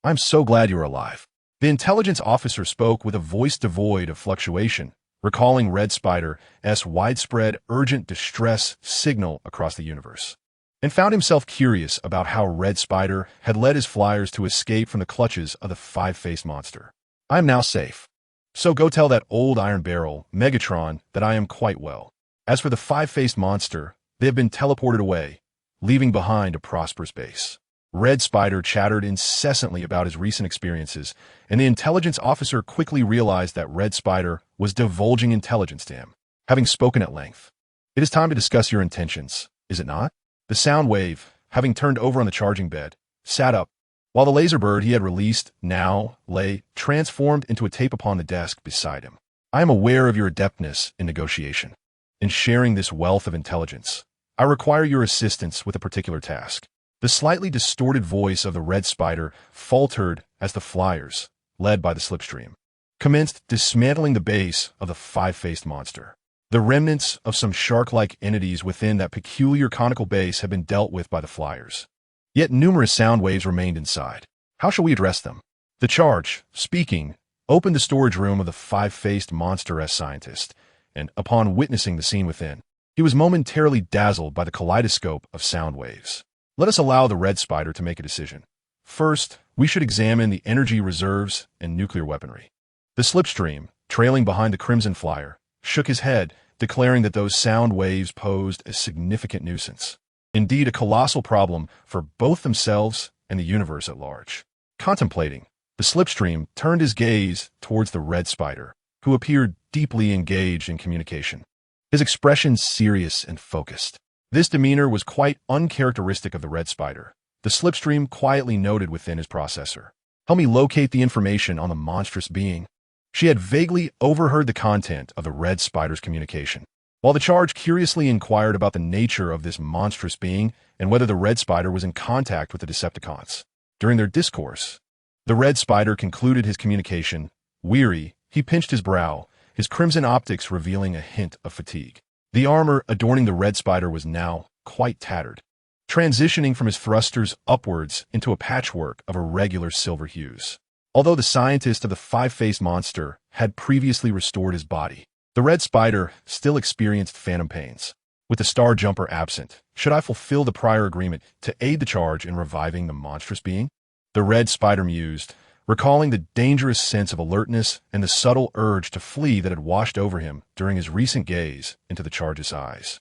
Speaker 1: I'm so glad you're alive. The intelligence officer spoke with a voice devoid of fluctuation, recalling Red Spider's widespread urgent distress signal across the universe, and found himself curious about how Red Spider had led his flyers to escape from the clutches of the five-faced monster. I am now safe. So go tell that old iron barrel, Megatron, that I am quite well. As for the five-faced monster, they have been teleported away, leaving behind a prosperous base. Red Spider chattered incessantly about his recent experiences, and the intelligence officer quickly realized that Red Spider was divulging intelligence to him. Having spoken at length, it is time to discuss your intentions, is it not? The Soundwave, having turned over on the charging bed, sat up, while the laser bird he had released now lay transformed into a tape upon the desk beside him. I am aware of your adeptness in negotiation. In sharing this wealth of intelligence, I require your assistance with a particular task. The slightly distorted voice of the Red Spider faltered as the flyers, led by the Slipstream, commenced dismantling the base of the five-faced monster. The remnants of some shark-like entities within that peculiar conical base had been dealt with by the flyers. Yet numerous sound waves remained inside. How shall we address them? The charge, speaking, opened the storage room of the five-faced monster-esque scientist, and upon witnessing the scene within, he was momentarily dazzled by the kaleidoscope of sound waves. Let us allow the Red Spider to make a decision. First, we should examine the energy reserves and nuclear weaponry. The Slipstream, trailing behind the Crimson Flyer, shook his head, declaring that those sound waves posed a significant nuisance. Indeed, a colossal problem for both themselves and the universe at large. Contemplating, the Slipstream turned his gaze towards the Red Spider, who appeared deeply engaged in communication, his expression serious and focused. This demeanor was quite uncharacteristic of the Red Spider. The Slipstream quietly noted within his processor, "Help me locate the information on the monstrous being." She had vaguely overheard the content of the Red Spider's communication, while the charge curiously inquired about the nature of this monstrous being and whether the Red Spider was in contact with the Decepticons. During their discourse, the Red Spider concluded his communication. Weary, he pinched his brow, his crimson optics revealing a hint of fatigue. The armor adorning the Red Spider was now quite tattered, transitioning from his thrusters upwards into a patchwork of irregular silver hues. Although the scientist of the five-faced monster had previously restored his body, the Red Spider still experienced phantom pains. With the Star Jumper absent, should I fulfill the prior agreement to aid the charge in reviving the monstrous being? The Red Spider mused, recalling the dangerous sense of alertness and the subtle urge to flee that had washed over him during his recent gaze into the charge's eyes.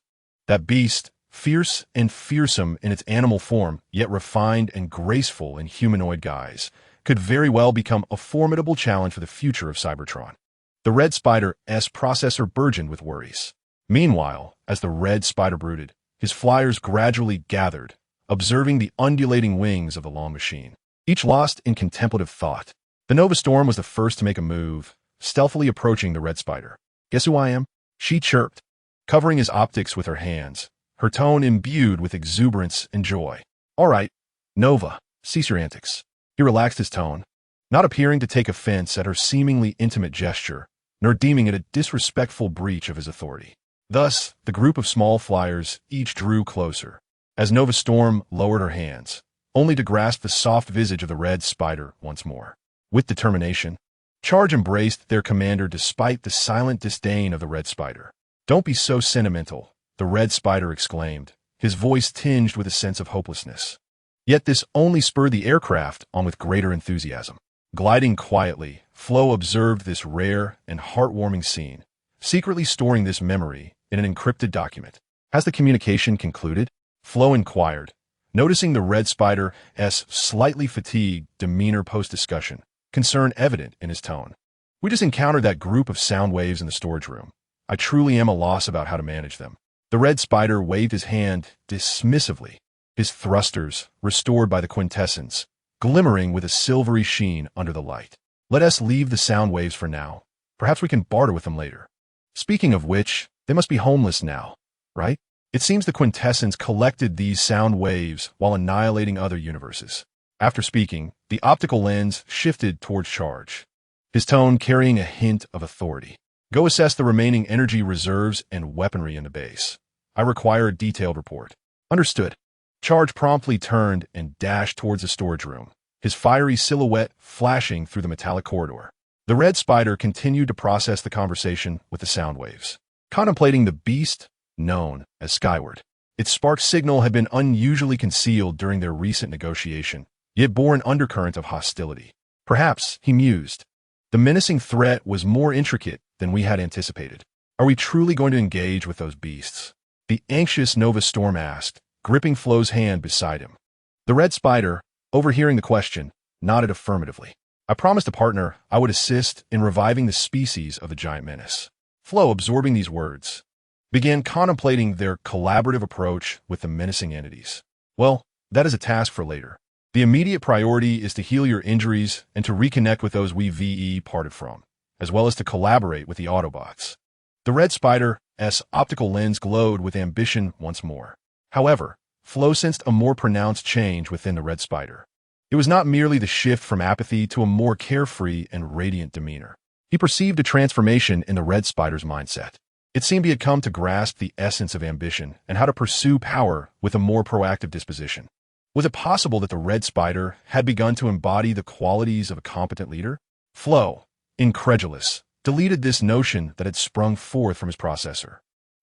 Speaker 1: That beast, fierce and fearsome in its animal form, yet refined and graceful in humanoid guise, could very well become a formidable challenge for the future of Cybertron. The Red Spider's processor burgeoned with worries. Meanwhile, as the Red Spider brooded, his flyers gradually gathered, observing the undulating wings of the long machine, each lost in contemplative thought. The Nova Storm was the first to make a move, stealthily approaching the Red Spider. "Guess who I am?" she chirped, covering his optics with her hands, her tone imbued with exuberance and joy. "All right, Nova, cease your antics." He relaxed his tone, not appearing to take offense at her seemingly intimate gesture, nor deeming it a disrespectful breach of his authority. Thus, the group of small flyers each drew closer, as Nova Storm lowered her hands, only to grasp the soft visage of the Red Spider once more. With determination, Charge embraced their commander despite the silent disdain of the Red Spider. "Don't be so sentimental," the Red Spider exclaimed, his voice tinged with a sense of hopelessness. Yet this only spurred the aircraft on with greater enthusiasm. Gliding quietly, Flo observed this rare and heartwarming scene, secretly storing this memory in an encrypted document. "Has the communication concluded?" Flo inquired, noticing the Red Spider's slightly fatigued demeanor post-discussion, concern evident in his tone. "We just encountered that group of sound waves in the storage room. I truly am a loss about how to manage them." The Red Spider waved his hand dismissively, his thrusters, restored by the quintessence, glimmering with a silvery sheen under the light. "Let us leave the sound waves for now. Perhaps we can barter with them later. Speaking of which, they must be homeless now, right?" It seems the quintessence collected these sound waves while annihilating other universes. After speaking, the optical lens shifted towards Charge, his tone carrying a hint of authority. "Go assess the remaining energy reserves and weaponry in the base. I require a detailed report." "Understood." Charge promptly turned and dashed towards the storage room, his fiery silhouette flashing through the metallic corridor. The Red Spider continued to process the conversation with the sound waves, contemplating the beast known as Skyward. Its spark signal had been unusually concealed during their recent negotiation, yet bore an undercurrent of hostility. Perhaps, he mused, the menacing threat was more intricate than we had anticipated. "Are we truly going to engage with those beasts?" the anxious Nova Storm asked, gripping Flo's hand beside him. The Red Spider, overhearing the question, nodded affirmatively. "I promised a partner I would assist in reviving the species of the giant menace." Flo, absorbing these words, began contemplating their collaborative approach with the menacing entities. "Well, that is a task for later. The immediate priority is to heal your injuries and to reconnect with those we parted from, as well as to collaborate with the Autobots." The Red Spider's optical lens glowed with ambition once more. However, Flo sensed a more pronounced change within the Red Spider. It was not merely the shift from apathy to a more carefree and radiant demeanor. He perceived a transformation in the Red Spider's mindset. It seemed he had come to grasp the essence of ambition and how to pursue power with a more proactive disposition. Was it possible that the Red Spider had begun to embody the qualities of a competent leader? Flo, incredulous, deleted this notion that had sprung forth from his processor.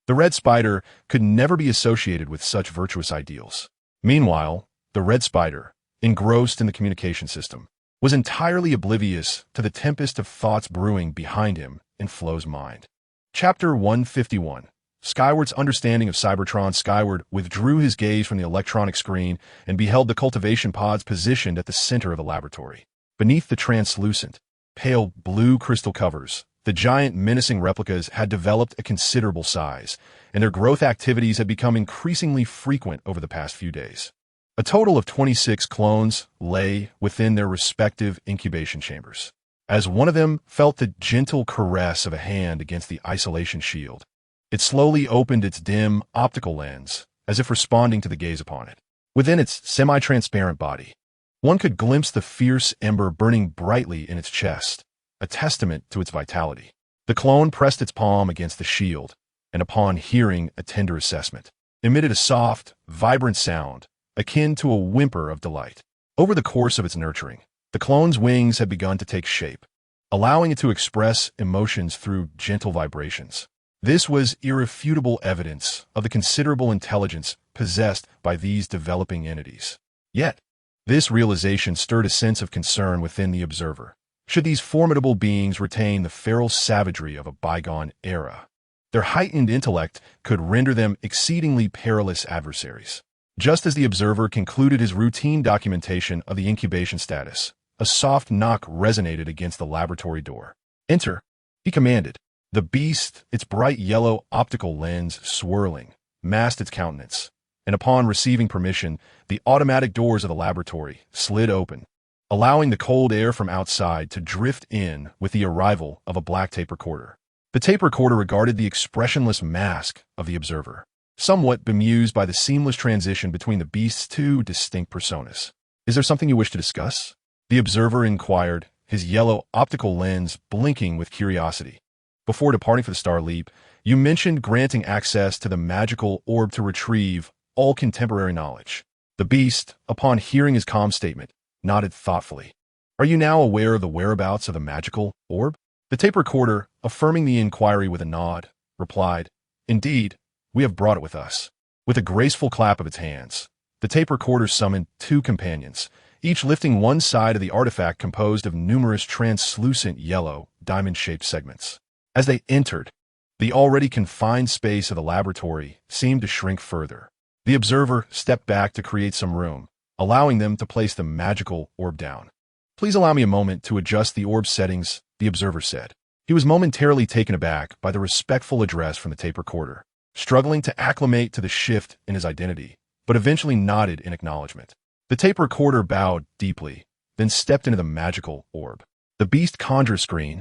Speaker 1: The Red Spider could never be associated with such virtuous ideals. Meanwhile, the Red Spider, engrossed in the communication system, was entirely oblivious to the tempest of thoughts brewing behind him in Flo's mind. Chapter 151. Skyward's understanding of Cybertron. Skyward withdrew his gaze from the electronic screen and beheld the cultivation pods positioned at the center of the laboratory. Beneath the translucent, pale blue crystal covers, the giant menacing replicas had developed a considerable size, and their growth activities had become increasingly frequent over the past few days. A total of 26 clones lay within their respective incubation chambers. As one of them felt the gentle caress of a hand against the isolation shield, it slowly opened its dim optical lens, as if responding to the gaze upon it. Within its semi-transparent body, one could glimpse the fierce ember burning brightly in its chest, a testament to its vitality. The clone pressed its palm against the shield, and upon hearing a tender assessment, emitted a soft, vibrant sound, akin to a whimper of delight. Over the course of its nurturing, the clone's wings had begun to take shape, allowing it to express emotions through gentle vibrations. This was irrefutable evidence of the considerable intelligence possessed by these developing entities. Yet, this realization stirred a sense of concern within the observer. Should these formidable beings retain the feral savagery of a bygone era, their heightened intellect could render them exceedingly perilous adversaries. Just as the observer concluded his routine documentation of the incubation status, a soft knock resonated against the laboratory door. "Enter," he commanded. The beast, its bright yellow optical lens swirling, masked its countenance, and upon receiving permission, the automatic doors of the laboratory slid open, allowing the cold air from outside to drift in with the arrival of a black tape recorder. The tape recorder regarded the expressionless mask of the observer, somewhat bemused by the seamless transition between the beast's two distinct personas. "Is there something you wish to discuss?" the observer inquired, his yellow optical lens blinking with curiosity. "Before departing for the Star Leap, you mentioned granting access to the magical orb to retrieve all contemporary knowledge." The beast, upon hearing his calm statement, nodded thoughtfully. "Are you now aware of the whereabouts of the magical orb?" The tape recorder, affirming the inquiry with a nod, replied, "Indeed, we have brought it with us." With a graceful clap of its hands, the tape recorder summoned two companions, each lifting one side of the artifact composed of numerous translucent yellow, diamond-shaped segments. As they entered, the already confined space of the laboratory seemed to shrink further. The observer stepped back to create some room, allowing them to place the magical orb down. "Please allow me a moment to adjust the orb settings," the observer said. He was momentarily taken aback by the respectful address from the tape recorder, struggling to acclimate to the shift in his identity, but eventually nodded in acknowledgement. The tape recorder bowed deeply, then stepped into the magical orb. The beast conjure screen,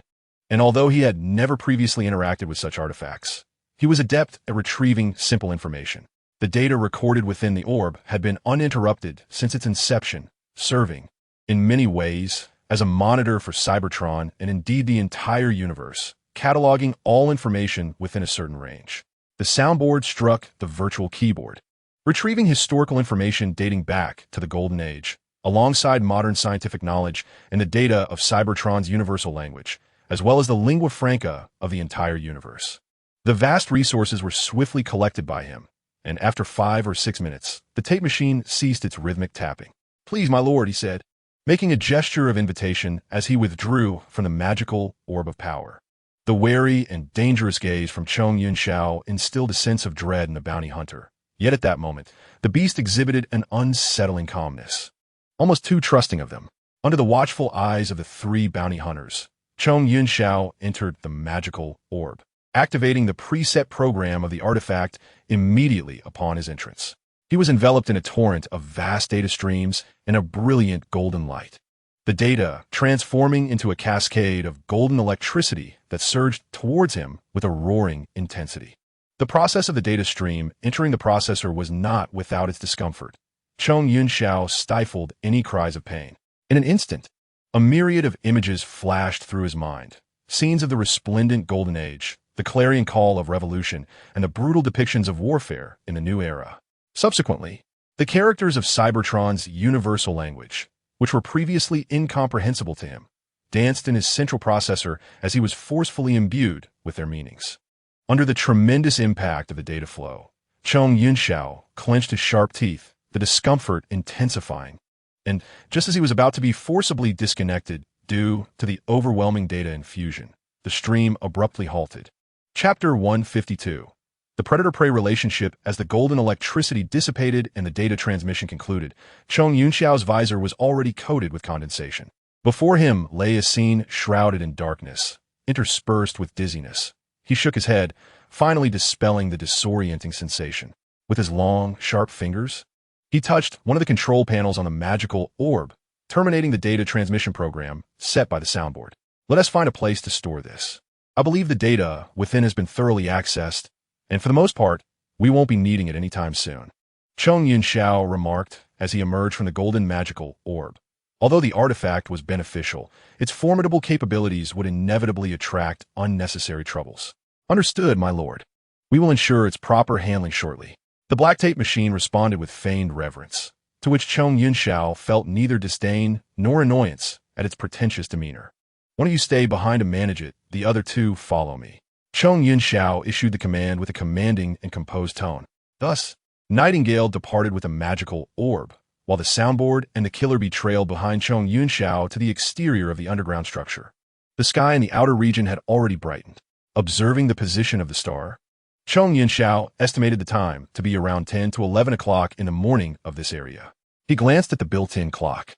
Speaker 1: and although he had never previously interacted with such artifacts, he was adept at retrieving simple information. The data recorded within the orb had been uninterrupted since its inception, serving, in many ways, as a monitor for Cybertron and indeed the entire universe, cataloging all information within a certain range. The soundboard struck the virtual keyboard, retrieving historical information dating back to the Golden Age, alongside modern scientific knowledge and the data of Cybertron's universal language, as well as the lingua franca of the entire universe. The vast resources were swiftly collected by him, and after 5 or 6 minutes, the tape machine ceased its rhythmic tapping. "Please, my lord," he said, making a gesture of invitation as he withdrew from the magical orb of power. The wary and dangerous gaze from Chong Yun-Shao instilled a sense of dread in the bounty hunter. Yet at that moment, the beast exhibited an unsettling calmness, almost too trusting of them. Under the watchful eyes of the 3 bounty hunters, Chong Yun-Shao entered the magical orb, activating the preset program of the artifact immediately upon his entrance. He was enveloped in a torrent of vast data streams and a brilliant golden light. The data transforming into a cascade of golden electricity that surged towards him with a roaring intensity. The process of the data stream entering the processor was not without its discomfort. Chong Yun-Shao stifled any cries of pain. In an instant, a myriad of images flashed through his mind. Scenes of the resplendent Golden Age, the clarion call of revolution, and the brutal depictions of warfare in the new era. Subsequently, the characters of Cybertron's universal language, which were previously incomprehensible to him, danced in his central processor as he was forcefully imbued with their meanings. Under the tremendous impact of the data flow, Chong Yun-Shao clenched his sharp teeth, the discomfort intensifying, and just as he was about to be forcibly disconnected due to the overwhelming data infusion, the stream abruptly halted. Chapter 152. The predator-prey relationship. As the golden electricity dissipated and the data transmission concluded, Chong Yun-Shao's visor was already coated with condensation. Before him lay a scene shrouded in darkness, interspersed with dizziness. He shook his head, finally dispelling the disorienting sensation. With his long, sharp fingers, he touched one of the control panels on the magical orb, terminating the data transmission program set by the soundboard. "Let us find a place to store this. I believe the data within has been thoroughly accessed, and for the most part, we won't be needing it anytime soon," Chong Yun-Shao remarked as he emerged from the golden magical orb. Although the artifact was beneficial, its formidable capabilities would inevitably attract unnecessary troubles. "Understood, my lord. We will ensure its proper handling shortly." The black tape machine responded with feigned reverence, to which Chong Yun-Shao felt neither disdain nor annoyance at its pretentious demeanor. "One of you stay behind to manage it, the other 2 follow me." Chong Yun-Shao issued the command with a commanding and composed tone. Thus, Nightingale departed with a magical orb, while the soundboard and the killer bee trailed behind Chong Yun-Shao to the exterior of the underground structure. The sky in the outer region had already brightened. Observing the position of the star, Chong Yun-Shao estimated the time to be around 10 to 11 o'clock in the morning of this area. He glanced at the built-in clock.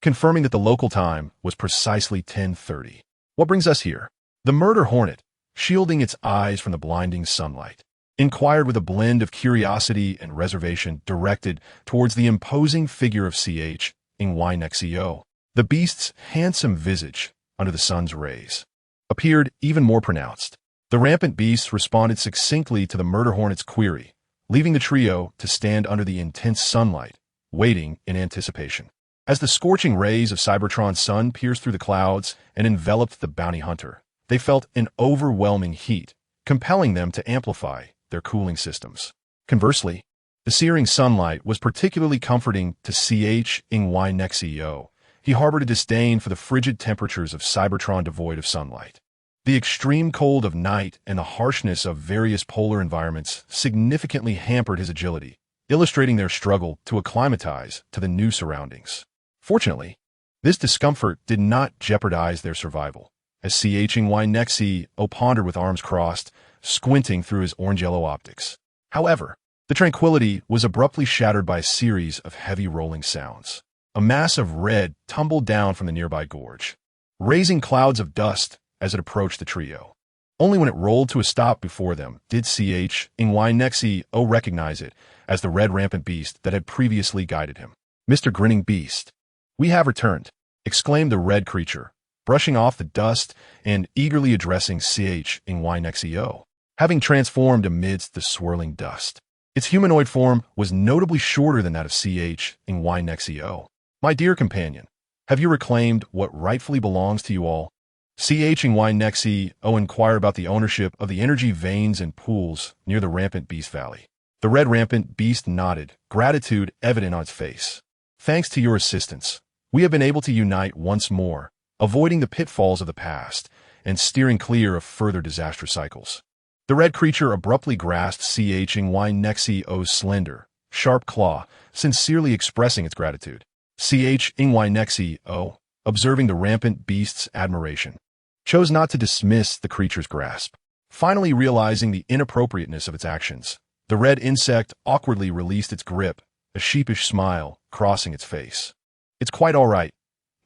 Speaker 1: confirming that the local time was precisely 10:30. What brings us here? The murder hornet, shielding its eyes from the blinding sunlight, inquired with a blend of curiosity and reservation directed towards the imposing figure of Cybertronian. The beast's handsome visage, under the sun's rays, appeared even more pronounced. The rampant beast responded succinctly to the murder hornet's query, leaving the trio to stand under the intense sunlight, waiting in anticipation. As the scorching rays of Cybertron's sun pierced through the clouds and enveloped the bounty hunter, they felt an overwhelming heat, compelling them to amplify their cooling systems. Conversely, the searing sunlight was particularly comforting to Cybertronian. He harbored a disdain for the frigid temperatures of Cybertron devoid of sunlight. The extreme cold of night and the harshness of various polar environments significantly hampered his agility, illustrating their struggle to acclimatize to the new surroundings. Fortunately, this discomfort did not jeopardize their survival, as Cybertronian pondered with arms crossed, squinting through his orange-yellow optics. However, the tranquility was abruptly shattered by a series of heavy rolling sounds. A mass of red tumbled down from the nearby gorge, raising clouds of dust as it approached the trio. Only when it rolled to a stop before them did Cybertronian recognize it as the red rampant beast that had previously guided him. "Mr. Grinning Beast, we have returned," exclaimed the red creature, brushing off the dust and eagerly addressing Cybertronian, having transformed amidst the swirling dust. Its humanoid form was notably shorter than that of Cybertronian. "My dear companion, have you reclaimed what rightfully belongs to you all?" Cybertronian inquired about the ownership of the energy veins and pools near the rampant beast valley. The red rampant beast nodded, gratitude evident on its face. "Thanks to your assistance, we have been able to unite once more, avoiding the pitfalls of the past and steering clear of further disastrous cycles." The red creature abruptly grasped Cybertronian's slender, sharp claw, sincerely expressing its gratitude. Cybertronian, observing the rampant beast's admiration, chose not to dismiss the creature's grasp. Finally realizing the inappropriateness of its actions, the red insect awkwardly released its grip, a sheepish smile crossing its face. "It's quite all right.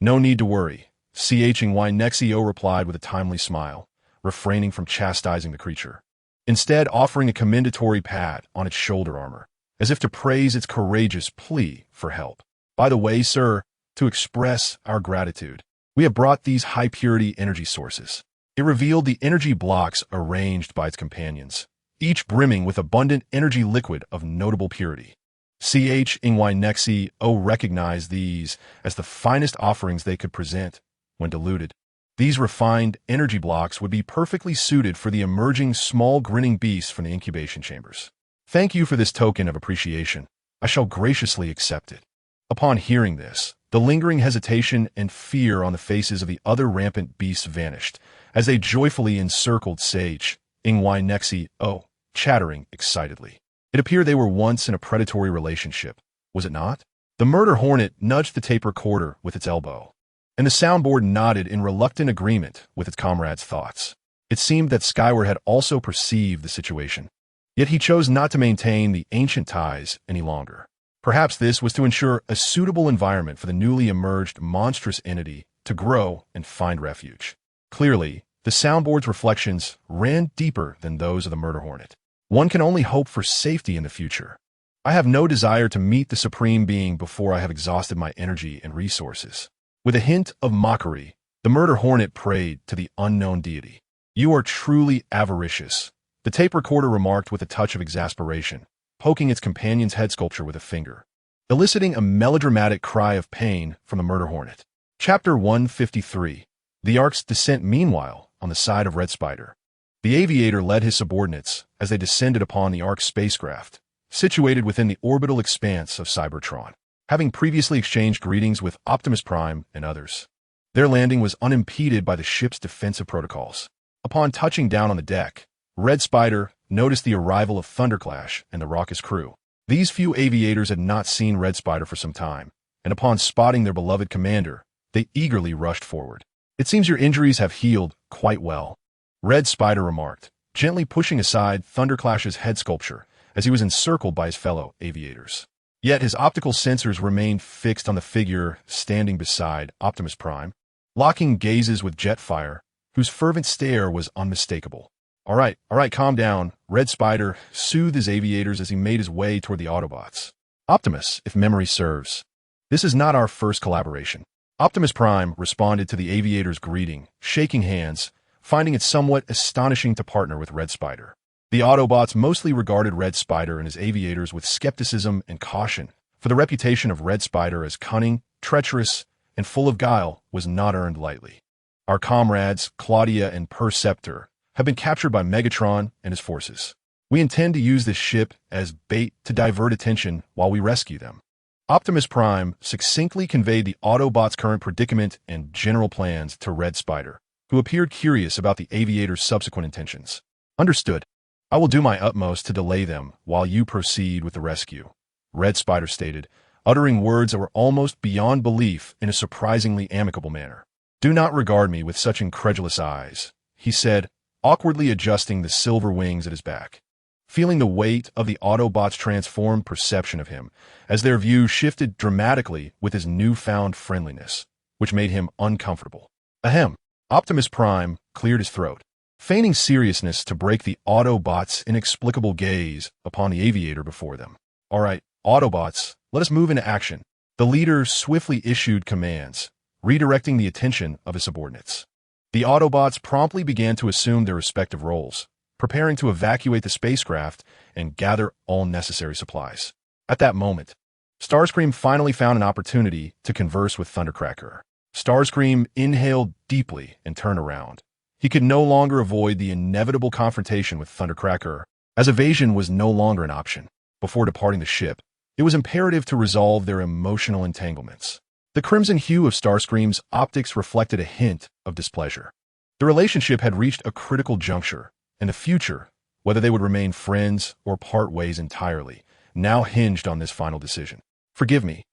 Speaker 1: No need to worry," Cybertronian replied with a timely smile, refraining from chastising the creature, instead offering a commendatory pat on its shoulder armor, as if to praise its courageous plea for help. "By the way, sir, to express our gratitude, we have brought these high-purity energy sources." It revealed the energy blocks arranged by its companions, each brimming with abundant energy liquid of notable purity. Cybertronian recognized these as the finest offerings they could present. When diluted, these refined energy blocks would be perfectly suited for the emerging small grinning beasts from the incubation chambers. "Thank you for this token of appreciation. I shall graciously accept it." Upon hearing this, the lingering hesitation and fear on the faces of the other rampant beasts vanished, as they joyfully encircled Cybertronian, chattering excitedly. It appeared they were once in a predatory relationship, was it not? The murder hornet nudged the tape recorder with its elbow, and the soundboard nodded in reluctant agreement with its comrade's thoughts. It seemed that Skyward had also perceived the situation, yet he chose not to maintain the ancient ties any longer. Perhaps this was to ensure a suitable environment for the newly emerged monstrous entity to grow and find refuge. Clearly, the soundboard's reflections ran deeper than those of the murder hornet. "One can only hope for safety in the future. I have no desire to meet the Supreme Being before I have exhausted my energy and resources." With a hint of mockery, the murder hornet prayed to the unknown deity. "You are truly avaricious," the tape recorder remarked with a touch of exasperation, poking its companion's head sculpture with a finger, eliciting a melodramatic cry of pain from the murder hornet. Chapter 153. The Ark's descent. Meanwhile, on the side of Red Spider, the aviator led his subordinates as they descended upon the Ark spacecraft, situated within the orbital expanse of Cybertron, having previously exchanged greetings with Optimus Prime and others. Their landing was unimpeded by the ship's defensive protocols. Upon touching down on the deck, Red Spider noticed the arrival of Thunderclash and the raucous crew. These few aviators had not seen Red Spider for some time, and upon spotting their beloved commander, they eagerly rushed forward. "It seems your injuries have healed quite well," Red Spider remarked, gently pushing aside Thunderclash's head sculpture as he was encircled by his fellow aviators. Yet his optical sensors remained fixed on the figure standing beside Optimus Prime, locking gazes with Jetfire, whose fervent stare was unmistakable. All right, calm down, Red Spider soothed his aviators as he made his way toward the Autobots. Optimus, if memory serves. This is not our first collaboration. Optimus Prime responded to the aviator's greeting, shaking hands, finding it somewhat astonishing to partner with Red Spider. The Autobots mostly regarded Red Spider and his aviators with skepticism and caution, for the reputation of Red Spider as cunning, treacherous, and full of guile was not earned lightly. Our comrades, Claudia and Perceptor, have been captured by Megatron and his forces. We intend to use this ship as bait to divert attention while we rescue them. Optimus Prime succinctly conveyed the Autobots' current predicament and general plans to Red Spider, who appeared curious about the aviator's subsequent intentions. Understood. I will do my utmost to delay them while you proceed with the rescue, Red Spider stated, uttering words that were almost beyond belief in a surprisingly amicable manner. Do not regard me with such incredulous eyes, he said, awkwardly adjusting the silver wings at his back. Feeling the weight of the Autobots' transformed perception of him, as their view shifted dramatically with his newfound friendliness, which made him uncomfortable. Ahem. Optimus Prime cleared his throat, feigning seriousness to break the Autobots' inexplicable gaze upon the aviator before them. All right, Autobots, let us move into action. The leader swiftly issued commands, redirecting the attention of his subordinates. The Autobots promptly began to assume their respective roles, preparing to evacuate the spacecraft and gather all necessary supplies. At that moment, Starscream finally found an opportunity to converse with Thundercracker. Starscream inhaled deeply and turned around. He could no longer avoid the inevitable confrontation with Thundercracker, as evasion was no longer an option. Before departing the ship, it was imperative to resolve their emotional entanglements. The crimson hue of Starscream's optics reflected a hint of displeasure. The relationship had reached a critical juncture, and the future, whether they would remain friends or part ways entirely, now hinged on this final decision. Forgive me,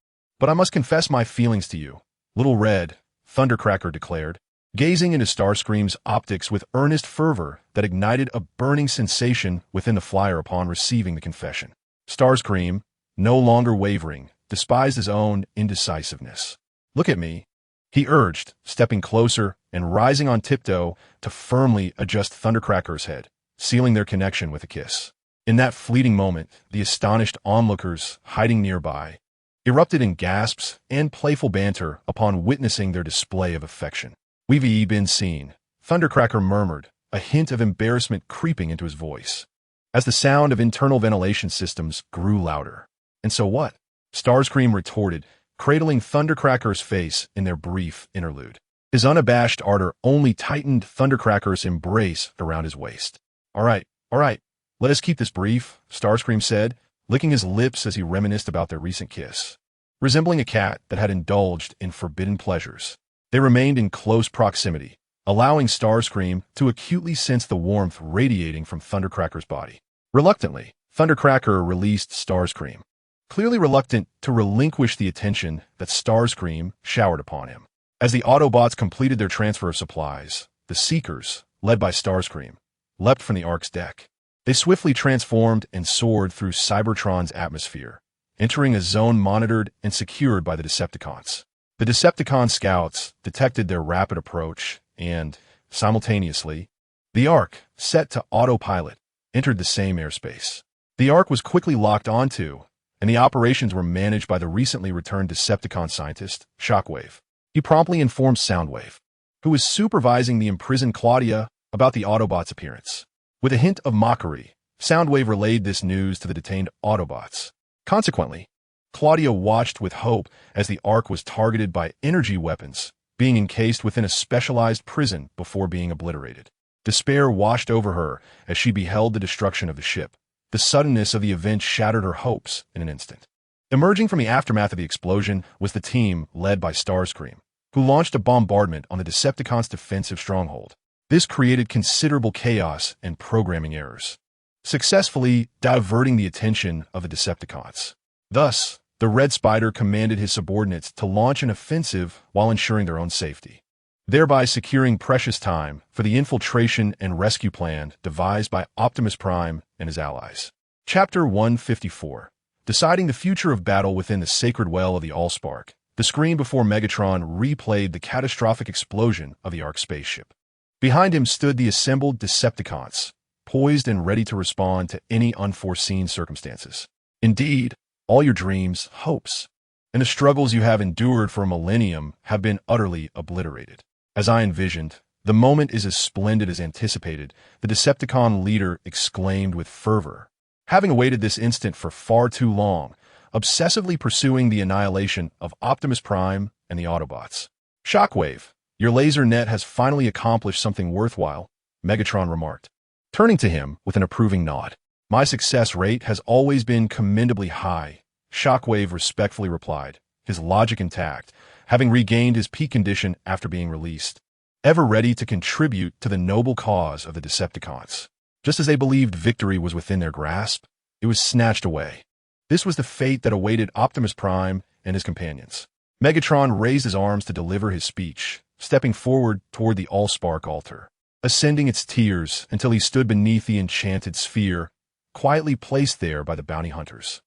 Speaker 1: but I must confess my feelings to you, Little Red, Thundercracker declared, gazing into Starscream's optics with earnest fervor that ignited a burning sensation within the flyer upon receiving the confession. Starscream, no longer wavering, despised his own indecisiveness. Look at me, he urged, stepping closer and rising on tiptoe to firmly adjust Thundercracker's head, sealing their connection with a kiss. In that fleeting moment, the astonished onlookers hiding nearby erupted in gasps and playful banter upon witnessing their display of affection. We've been seen, Thundercracker murmured, a hint of embarrassment creeping into his voice, as the sound of internal ventilation systems grew louder. And so what? Starscream retorted, cradling Thundercracker's face in their brief interlude. His unabashed ardor only tightened Thundercracker's embrace around his waist. All right, let us keep this brief, Starscream said, licking his lips as he reminisced about their recent kiss. Resembling a cat that had indulged in forbidden pleasures, they remained in close proximity, allowing Starscream to acutely sense the warmth radiating from Thundercracker's body. Reluctantly, Thundercracker released Starscream, clearly reluctant to relinquish the attention that Starscream showered upon him. As the Autobots completed their transfer of supplies, the Seekers, led by Starscream, leapt from the Ark's deck. They swiftly transformed and soared through Cybertron's atmosphere, entering a zone monitored and secured by the Decepticons. The Decepticon scouts detected their rapid approach and, simultaneously, the Ark, set to autopilot, entered the same airspace. The Ark was quickly locked onto, and the operations were managed by the recently returned Decepticon scientist, Shockwave. He promptly informed Soundwave, who was supervising the imprisoned Claudia, about the Autobots' appearance. With a hint of mockery, Soundwave relayed this news to the detained Autobots. Consequently, Claudia watched with hope as the Ark was targeted by energy weapons, being encased within a specialized prison before being obliterated. Despair washed over her as she beheld the destruction of the ship. The suddenness of the event shattered her hopes in an instant. Emerging from the aftermath of the explosion was the team led by Starscream, who launched a bombardment on the Decepticons' defensive stronghold. This created considerable chaos and programming errors, successfully diverting the attention of the Decepticons. Thus, the Red Spider commanded his subordinates to launch an offensive while ensuring their own safety, thereby securing precious time for the infiltration and rescue plan devised by Optimus Prime and his allies. Chapter 154. deciding the future of battle within the sacred well of the Allspark. The screen before Megatron replayed the catastrophic explosion of the Ark spaceship. Behind him stood the assembled Decepticons, poised and ready to respond to any unforeseen circumstances. Indeed, all your dreams, hopes, and the struggles you have endured for a millennium have been utterly obliterated. As I envisioned, the moment is as splendid as anticipated, the Decepticon leader exclaimed with fervor. Having awaited this instant for far too long, obsessively pursuing the annihilation of Optimus Prime and the Autobots. Shockwave, your laser net has finally accomplished something worthwhile, Megatron remarked, turning to him with an approving nod. My success rate has always been commendably high, Shockwave respectfully replied, his logic intact, having regained his peak condition after being released, ever ready to contribute to the noble cause of the Decepticons. Just as they believed victory was within their grasp, it was snatched away. This was the fate that awaited Optimus Prime and his companions. Megatron raised his arms to deliver his speech, stepping forward toward the Allspark altar, ascending its tiers until he stood beneath the enchanted sphere, quietly placed there by the bounty hunters.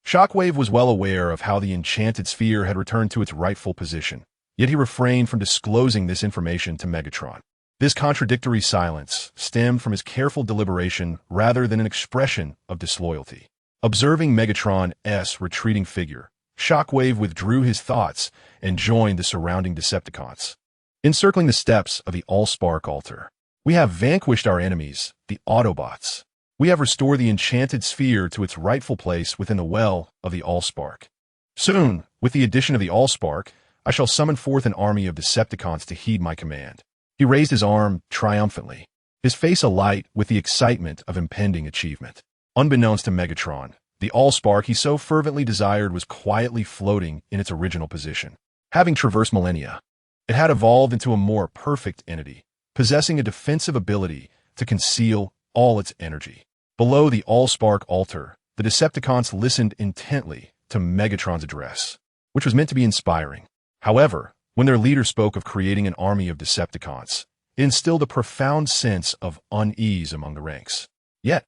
Speaker 1: Shockwave was well aware of how the enchanted sphere had returned to its rightful position, yet he refrained from disclosing this information to Megatron. This contradictory silence stemmed from his careful deliberation rather than an expression of disloyalty. Observing Megatron's retreating figure, Shockwave withdrew his thoughts and joined the surrounding Decepticons. Encircling the steps of the Allspark altar, we have vanquished our enemies, the Autobots. We have restored the enchanted sphere to its rightful place within the well of the Allspark. Soon, with the addition of the Allspark, I shall summon forth an army of Decepticons to heed my command. He raised his arm triumphantly, his face alight with the excitement of impending achievement. Unbeknownst to Megatron, the Allspark he so fervently desired was quietly floating in its original position. Having traversed millennia, it had evolved into a more perfect entity, possessing a defensive ability to conceal all its energy. Below the Allspark altar, the Decepticons listened intently to Megatron's address, which was meant to be inspiring. However, when their leader spoke of creating an army of Decepticons, it instilled a profound sense of unease among the ranks. Yet,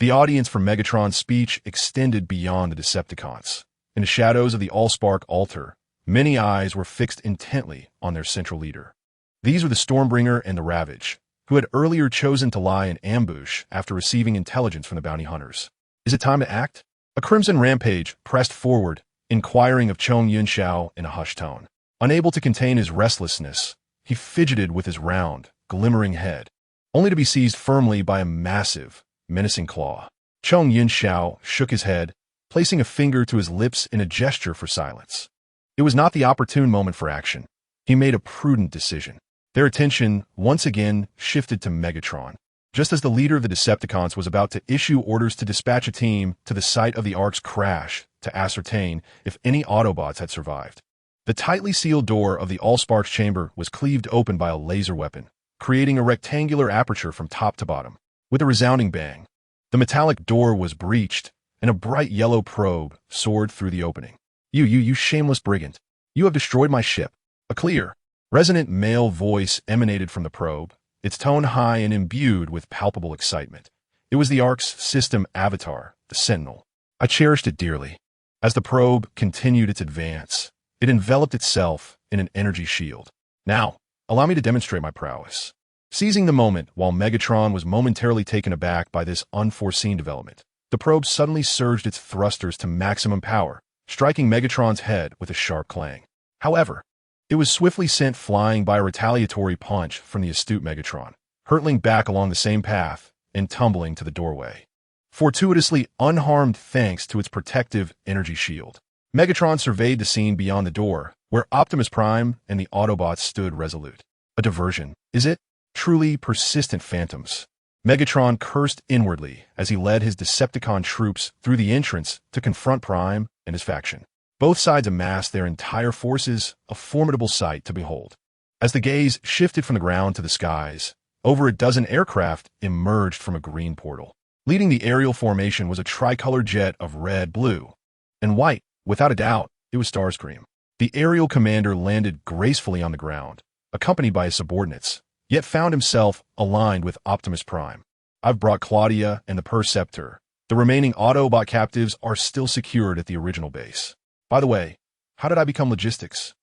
Speaker 1: the audience for Megatron's speech extended beyond the Decepticons. In the shadows of the Allspark altar, many eyes were fixed intently on their central leader. These were the Stormbringer and the Ravage, who had earlier chosen to lie in ambush after receiving intelligence from the bounty hunters. Is it time to act? A crimson rampage pressed forward, inquiring of Chong Yunxiao in a hushed tone. Unable to contain his restlessness, he fidgeted with his round, glimmering head, only to be seized firmly by a massive, menacing claw. Chong Yunxiao shook his head, placing a finger to his lips in a gesture for silence. It was not the opportune moment for action. He made a prudent decision. Their attention once again shifted to Megatron, just as the leader of the Decepticons was about to issue orders to dispatch a team to the site of the Ark's crash to ascertain if any Autobots had survived. The tightly sealed door of the Allspark's chamber was cleaved open by a laser weapon, creating a rectangular aperture from top to bottom. With a resounding bang, the metallic door was breached, and a bright yellow probe soared through the opening. You shameless brigand! You have destroyed my ship. A clear, resonant male voice emanated from the probe, its tone high and imbued with palpable excitement. It was the Ark's system avatar, the Sentinel. I cherished it dearly. As the probe continued its advance, it enveloped itself in an energy shield. Now, allow me to demonstrate my prowess. Seizing the moment while Megatron was momentarily taken aback by this unforeseen development, the probe suddenly surged its thrusters to maximum power, striking Megatron's head with a sharp clang. However, it was swiftly sent flying by a retaliatory punch from the astute Megatron, hurtling back along the same path and tumbling to the doorway. Fortuitously unharmed thanks to its protective energy shield, Megatron surveyed the scene beyond the door, where Optimus Prime and the Autobots stood resolute. A diversion, is it? Truly persistent phantoms. Megatron cursed inwardly as he led his Decepticon troops through the entrance to confront Prime and his faction. Both sides amassed their entire forces, a formidable sight to behold. As the gaze shifted from the ground to the skies, over a dozen aircraft emerged from a green portal. Leading the aerial formation was a tricolor jet of red, blue, and white. Without a doubt, it was Starscream. The aerial commander landed gracefully on the ground, accompanied by his subordinates, yet found himself aligned with Optimus Prime. I've brought Claudia and the Perceptor, The remaining Autobot captives are still secured at the original base. By the way, how did I become logistics?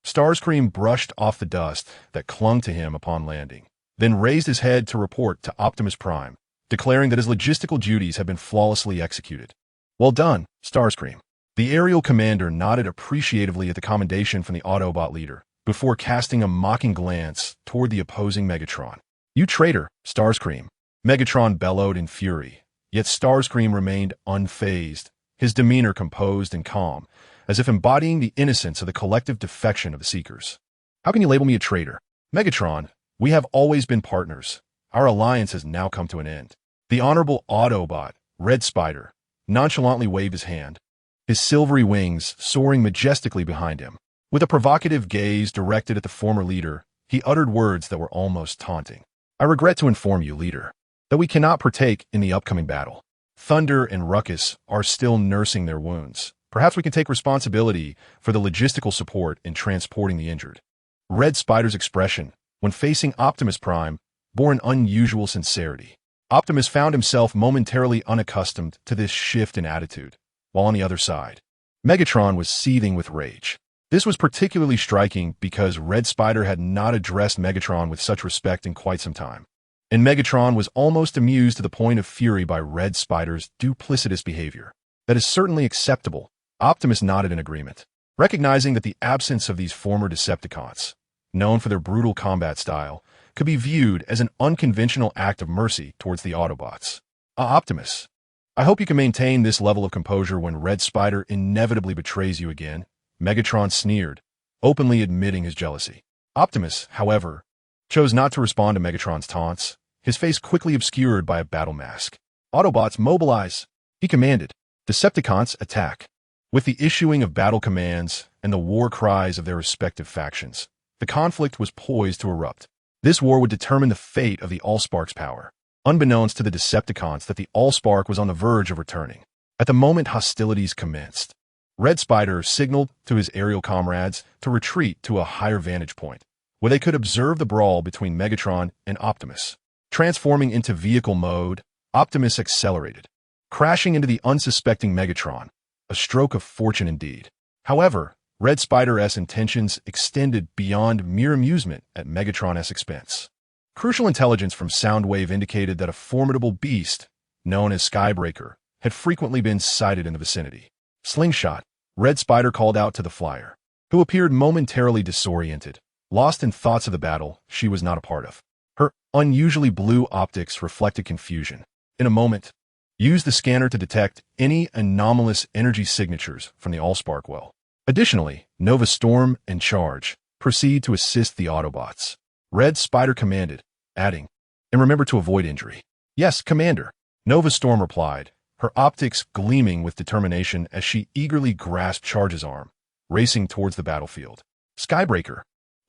Speaker 1: Starscream brushed off the dust that clung to him upon landing, then raised his head to report to Optimus Prime, declaring that his logistical duties had been flawlessly executed. Well done, Starscream. The aerial commander nodded appreciatively at the commendation from the Autobot leader, before casting a mocking glance toward the opposing Megatron. You traitor, Starscream. Megatron bellowed in fury, yet Starscream remained unfazed, his demeanor composed and calm, as if embodying the innocence of the collective defection of the Seekers. How can you label me a traitor? Megatron, we have always been partners. Our alliance has now come to an end. The honorable Autobot, Red Spider, nonchalantly waved his hand, his silvery wings soaring majestically behind him. With a provocative gaze directed at the former leader, he uttered words that were almost taunting. I regret to inform you, leader, that we cannot partake in the upcoming battle. Thunder and Ruckus are still nursing their wounds. Perhaps we can take responsibility for the logistical support in transporting the injured. Red Spider's expression, when facing Optimus Prime, bore an unusual sincerity. Optimus found himself momentarily unaccustomed to this shift in attitude, while on the other side, Megatron was seething with rage. This was particularly striking because Red Spider had not addressed Megatron with such respect in quite some time, and Megatron was almost amused to the point of fury by Red Spider's duplicitous behavior. That is certainly acceptable. Optimus nodded in agreement, recognizing that the absence of these former Decepticons, known for their brutal combat style, could be viewed as an unconventional act of mercy towards the Autobots. Optimus, I hope you can maintain this level of composure when Red Spider inevitably betrays you again, Megatron sneered, openly admitting his jealousy. Optimus, however, chose not to respond to Megatron's taunts, his face quickly obscured by a battle mask. Autobots, mobilize, he commanded. Decepticons, attack. With the issuing of battle commands and the war cries of their respective factions, the conflict was poised to erupt. This war would determine the fate of the Allspark's power, unbeknownst to the Decepticons that the Allspark was on the verge of returning. At the moment hostilities commenced, Red Spider signaled to his aerial comrades to retreat to a higher vantage point, where they could observe the brawl between Megatron and Optimus. Transforming into vehicle mode, Optimus accelerated, crashing into the unsuspecting Megatron, a stroke of fortune indeed. However, Red Spider's intentions extended beyond mere amusement at Megatron's expense. Crucial intelligence from Soundwave indicated that a formidable beast, known as Skybreaker, had frequently been sighted in the vicinity. Slingshot, Red Spider called out to the flyer, who appeared momentarily disoriented, lost in thoughts of the battle she was not a part of. Her unusually blue optics reflected confusion. In a moment, use the scanner to detect any anomalous energy signatures from the Allspark well. Additionally, Nova Storm and Charge proceed to assist the Autobots. Red Spider commanded, adding, and remember to avoid injury. Yes, Commander, Nova Storm replied, her optics gleaming with determination as she eagerly grasped Charge's arm, racing towards the battlefield. Skybreaker,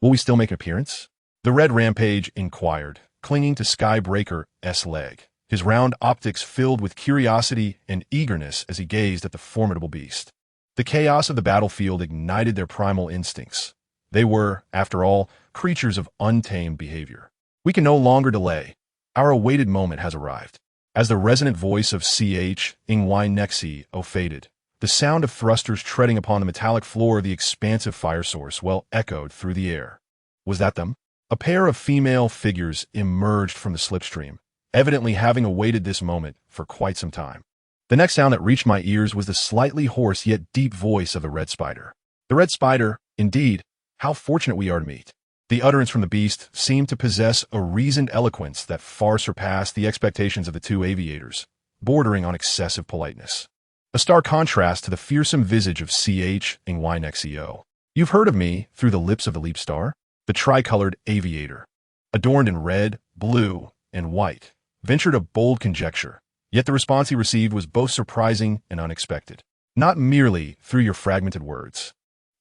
Speaker 1: will we still make an appearance? The Red Rampage inquired, clinging to Skybreaker's leg, his round optics filled with curiosity and eagerness as he gazed at the formidable beast. The chaos of the battlefield ignited their primal instincts. They were, after all, creatures of untamed behavior. We can no longer delay. Our awaited moment has arrived. As the resonant voice of Ch-Ing-Y-Nexi faded, the sound of thrusters treading upon the metallic floor of the expansive fire source well echoed through the air. Was that them? A pair of female figures emerged from the slipstream, evidently having awaited this moment for quite some time. The next sound that reached my ears was the slightly hoarse yet deep voice of the Red Spider. The Red Spider, indeed, how fortunate we are to meet. The utterance from the beast seemed to possess a reasoned eloquence that far surpassed the expectations of the two aviators, bordering on excessive politeness. A stark contrast to the fearsome visage of Ch-Ing-Y-Nexi. You've heard of me through the lips of the Leap Star, the tricolored aviator, adorned in red, blue, and white, ventured a bold conjecture. Yet the response he received was both surprising and unexpected. Not merely through your fragmented words.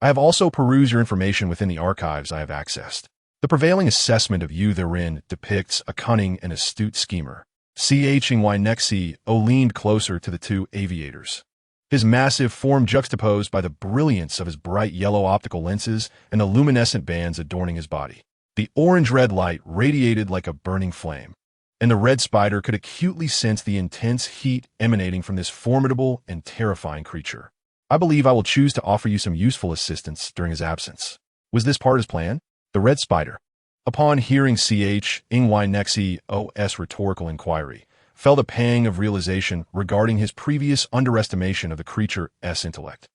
Speaker 1: I have also perused your information within the archives I have accessed. The prevailing assessment of you therein depicts a cunning and astute schemer. Ch-Ing-Y-Nexi leaned closer to the two aviators, his massive form juxtaposed by the brilliance of his bright yellow optical lenses and the luminescent bands adorning his body. The orange-red light radiated like a burning flame, and the red spider could acutely sense the intense heat emanating from this formidable and terrifying creature. I believe I will choose to offer you some useful assistance during his absence. Was this part of his plan? The red spider, upon hearing Nexio's rhetorical inquiry, felt a pang of realization regarding his previous underestimation of the creature's intellect.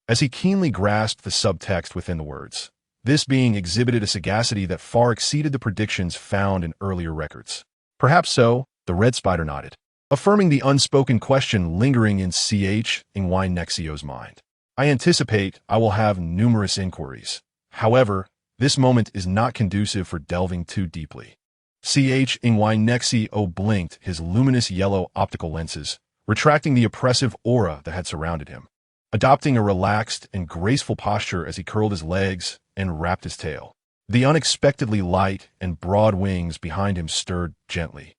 Speaker 1: As he keenly grasped the subtext within the words, this being exhibited a sagacity that far exceeded the predictions found in earlier records. Perhaps so, the red spider nodded, affirming the unspoken question lingering in Nexio's mind. I anticipate I will have numerous inquiries. However, this moment is not conducive for delving too deeply. Nexio blinked his luminous yellow optical lenses, retracting the oppressive aura that had surrounded him, adopting a relaxed and graceful posture as he curled his legs and wrapped his tail. The unexpectedly light and broad wings behind him stirred gently,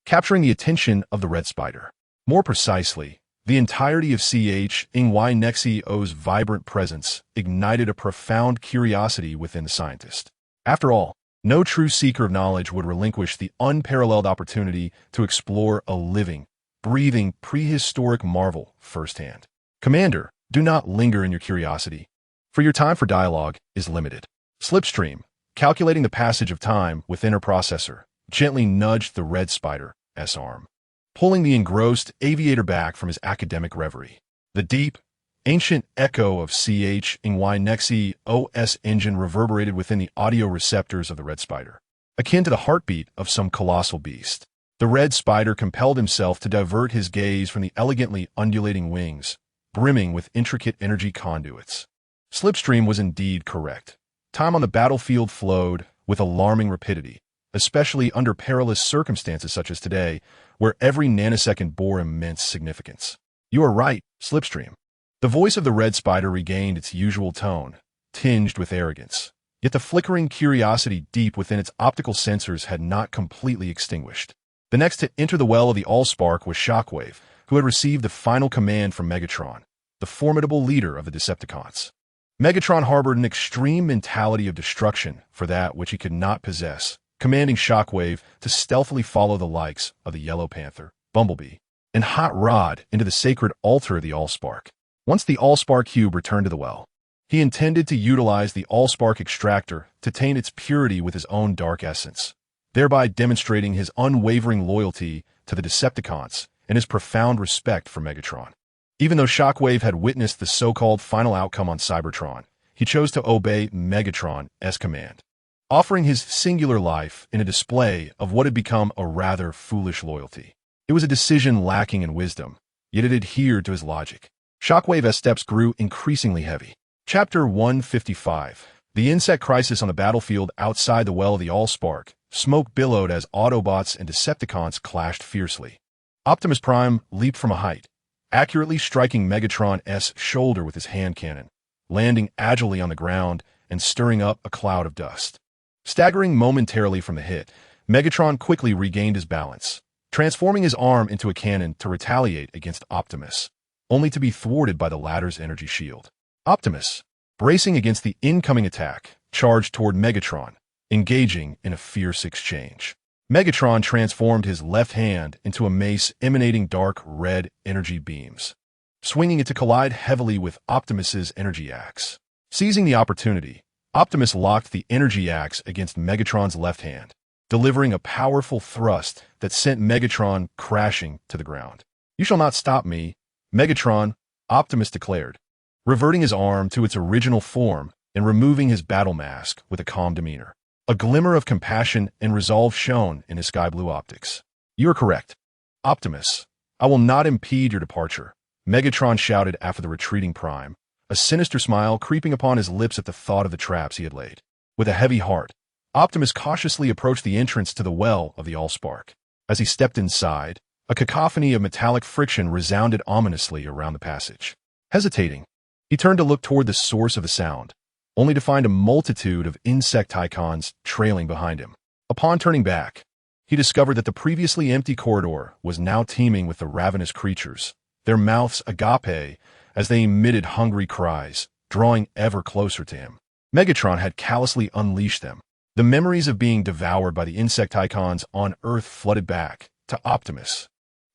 Speaker 1: capturing the attention of the red spider. More precisely, the entirety of Nexio's vibrant presence ignited a profound curiosity within the scientist. After all, no true seeker of knowledge would relinquish the unparalleled opportunity to explore a living, breathing, prehistoric marvel firsthand. Commander, do not linger in your curiosity, for your time for dialogue is limited. Slipstream, calculating the passage of time within her processor, gently nudged the red spider's arm, pulling the engrossed aviator back from his academic reverie. The deep, ancient echo of Nexio's engine reverberated within the audio receptors of the red spider, akin to the heartbeat of some colossal beast. The red spider compelled himself to divert his gaze from the elegantly undulating wings, brimming with intricate energy conduits. Slipstream was indeed correct. Time on the battlefield flowed with alarming rapidity, especially under perilous circumstances such as today, where every nanosecond bore immense significance. You are right, Slipstream. The voice of the red spider regained its usual tone, tinged with arrogance. Yet the flickering curiosity deep within its optical sensors had not completely extinguished. The next to enter the well of the Allspark was Shockwave, who had received the final command from Megatron, the formidable leader of the Decepticons. Megatron harbored an extreme mentality of destruction for that which he could not possess, commanding Shockwave to stealthily follow the likes of the Yellow Panther, Bumblebee, and Hot Rod into the sacred altar of the Allspark. Once the Allspark cube returned to the well, he intended to utilize the Allspark extractor to taint its purity with his own dark essence, thereby demonstrating his unwavering loyalty to the Decepticons and his profound respect for Megatron. Even though Shockwave had witnessed the so-called final outcome on Cybertron, he chose to obey Megatron's command, offering his singular life in a display of what had become a rather foolish loyalty. It was a decision lacking in wisdom, yet it adhered to his logic. Shockwave's steps grew increasingly heavy. Chapter 155. The insect crisis on the battlefield outside the well of the Allspark. Smoke billowed as Autobots and Decepticons clashed fiercely. Optimus Prime leaped from a height, accurately striking Megatron's shoulder with his hand cannon, landing agilely on the ground and stirring up a cloud of dust. Staggering momentarily from the hit, Megatron quickly regained his balance, transforming his arm into a cannon to retaliate against Optimus, only to be thwarted by the latter's energy shield. Optimus, bracing against the incoming attack, charged toward Megatron, engaging in a fierce exchange. Megatron transformed his left hand into a mace emanating dark red energy beams, swinging it to collide heavily with Optimus's energy axe. Seizing the opportunity, Optimus locked the energy axe against Megatron's left hand, delivering a powerful thrust that sent Megatron crashing to the ground. "You shall not stop me, Megatron," Optimus declared, reverting his arm to its original form and removing his battle mask with a calm demeanor. A glimmer of compassion and resolve shone in his sky-blue optics. "You are correct, Optimus. I will not impede your departure," Megatron shouted after the retreating Prime, a sinister smile creeping upon his lips at the thought of the traps he had laid. With a heavy heart, Optimus cautiously approached the entrance to the well of the Allspark. As he stepped inside, a cacophony of metallic friction resounded ominously around the passage. Hesitating, he turned to look toward the source of the sound, only to find a multitude of insect icons trailing behind him. Upon turning back, he discovered that the previously empty corridor was now teeming with the ravenous creatures, their mouths agape as they emitted hungry cries, drawing ever closer to him. Megatron had callously unleashed them. The memories of being devoured by the insecticons on Earth flooded back to Optimus.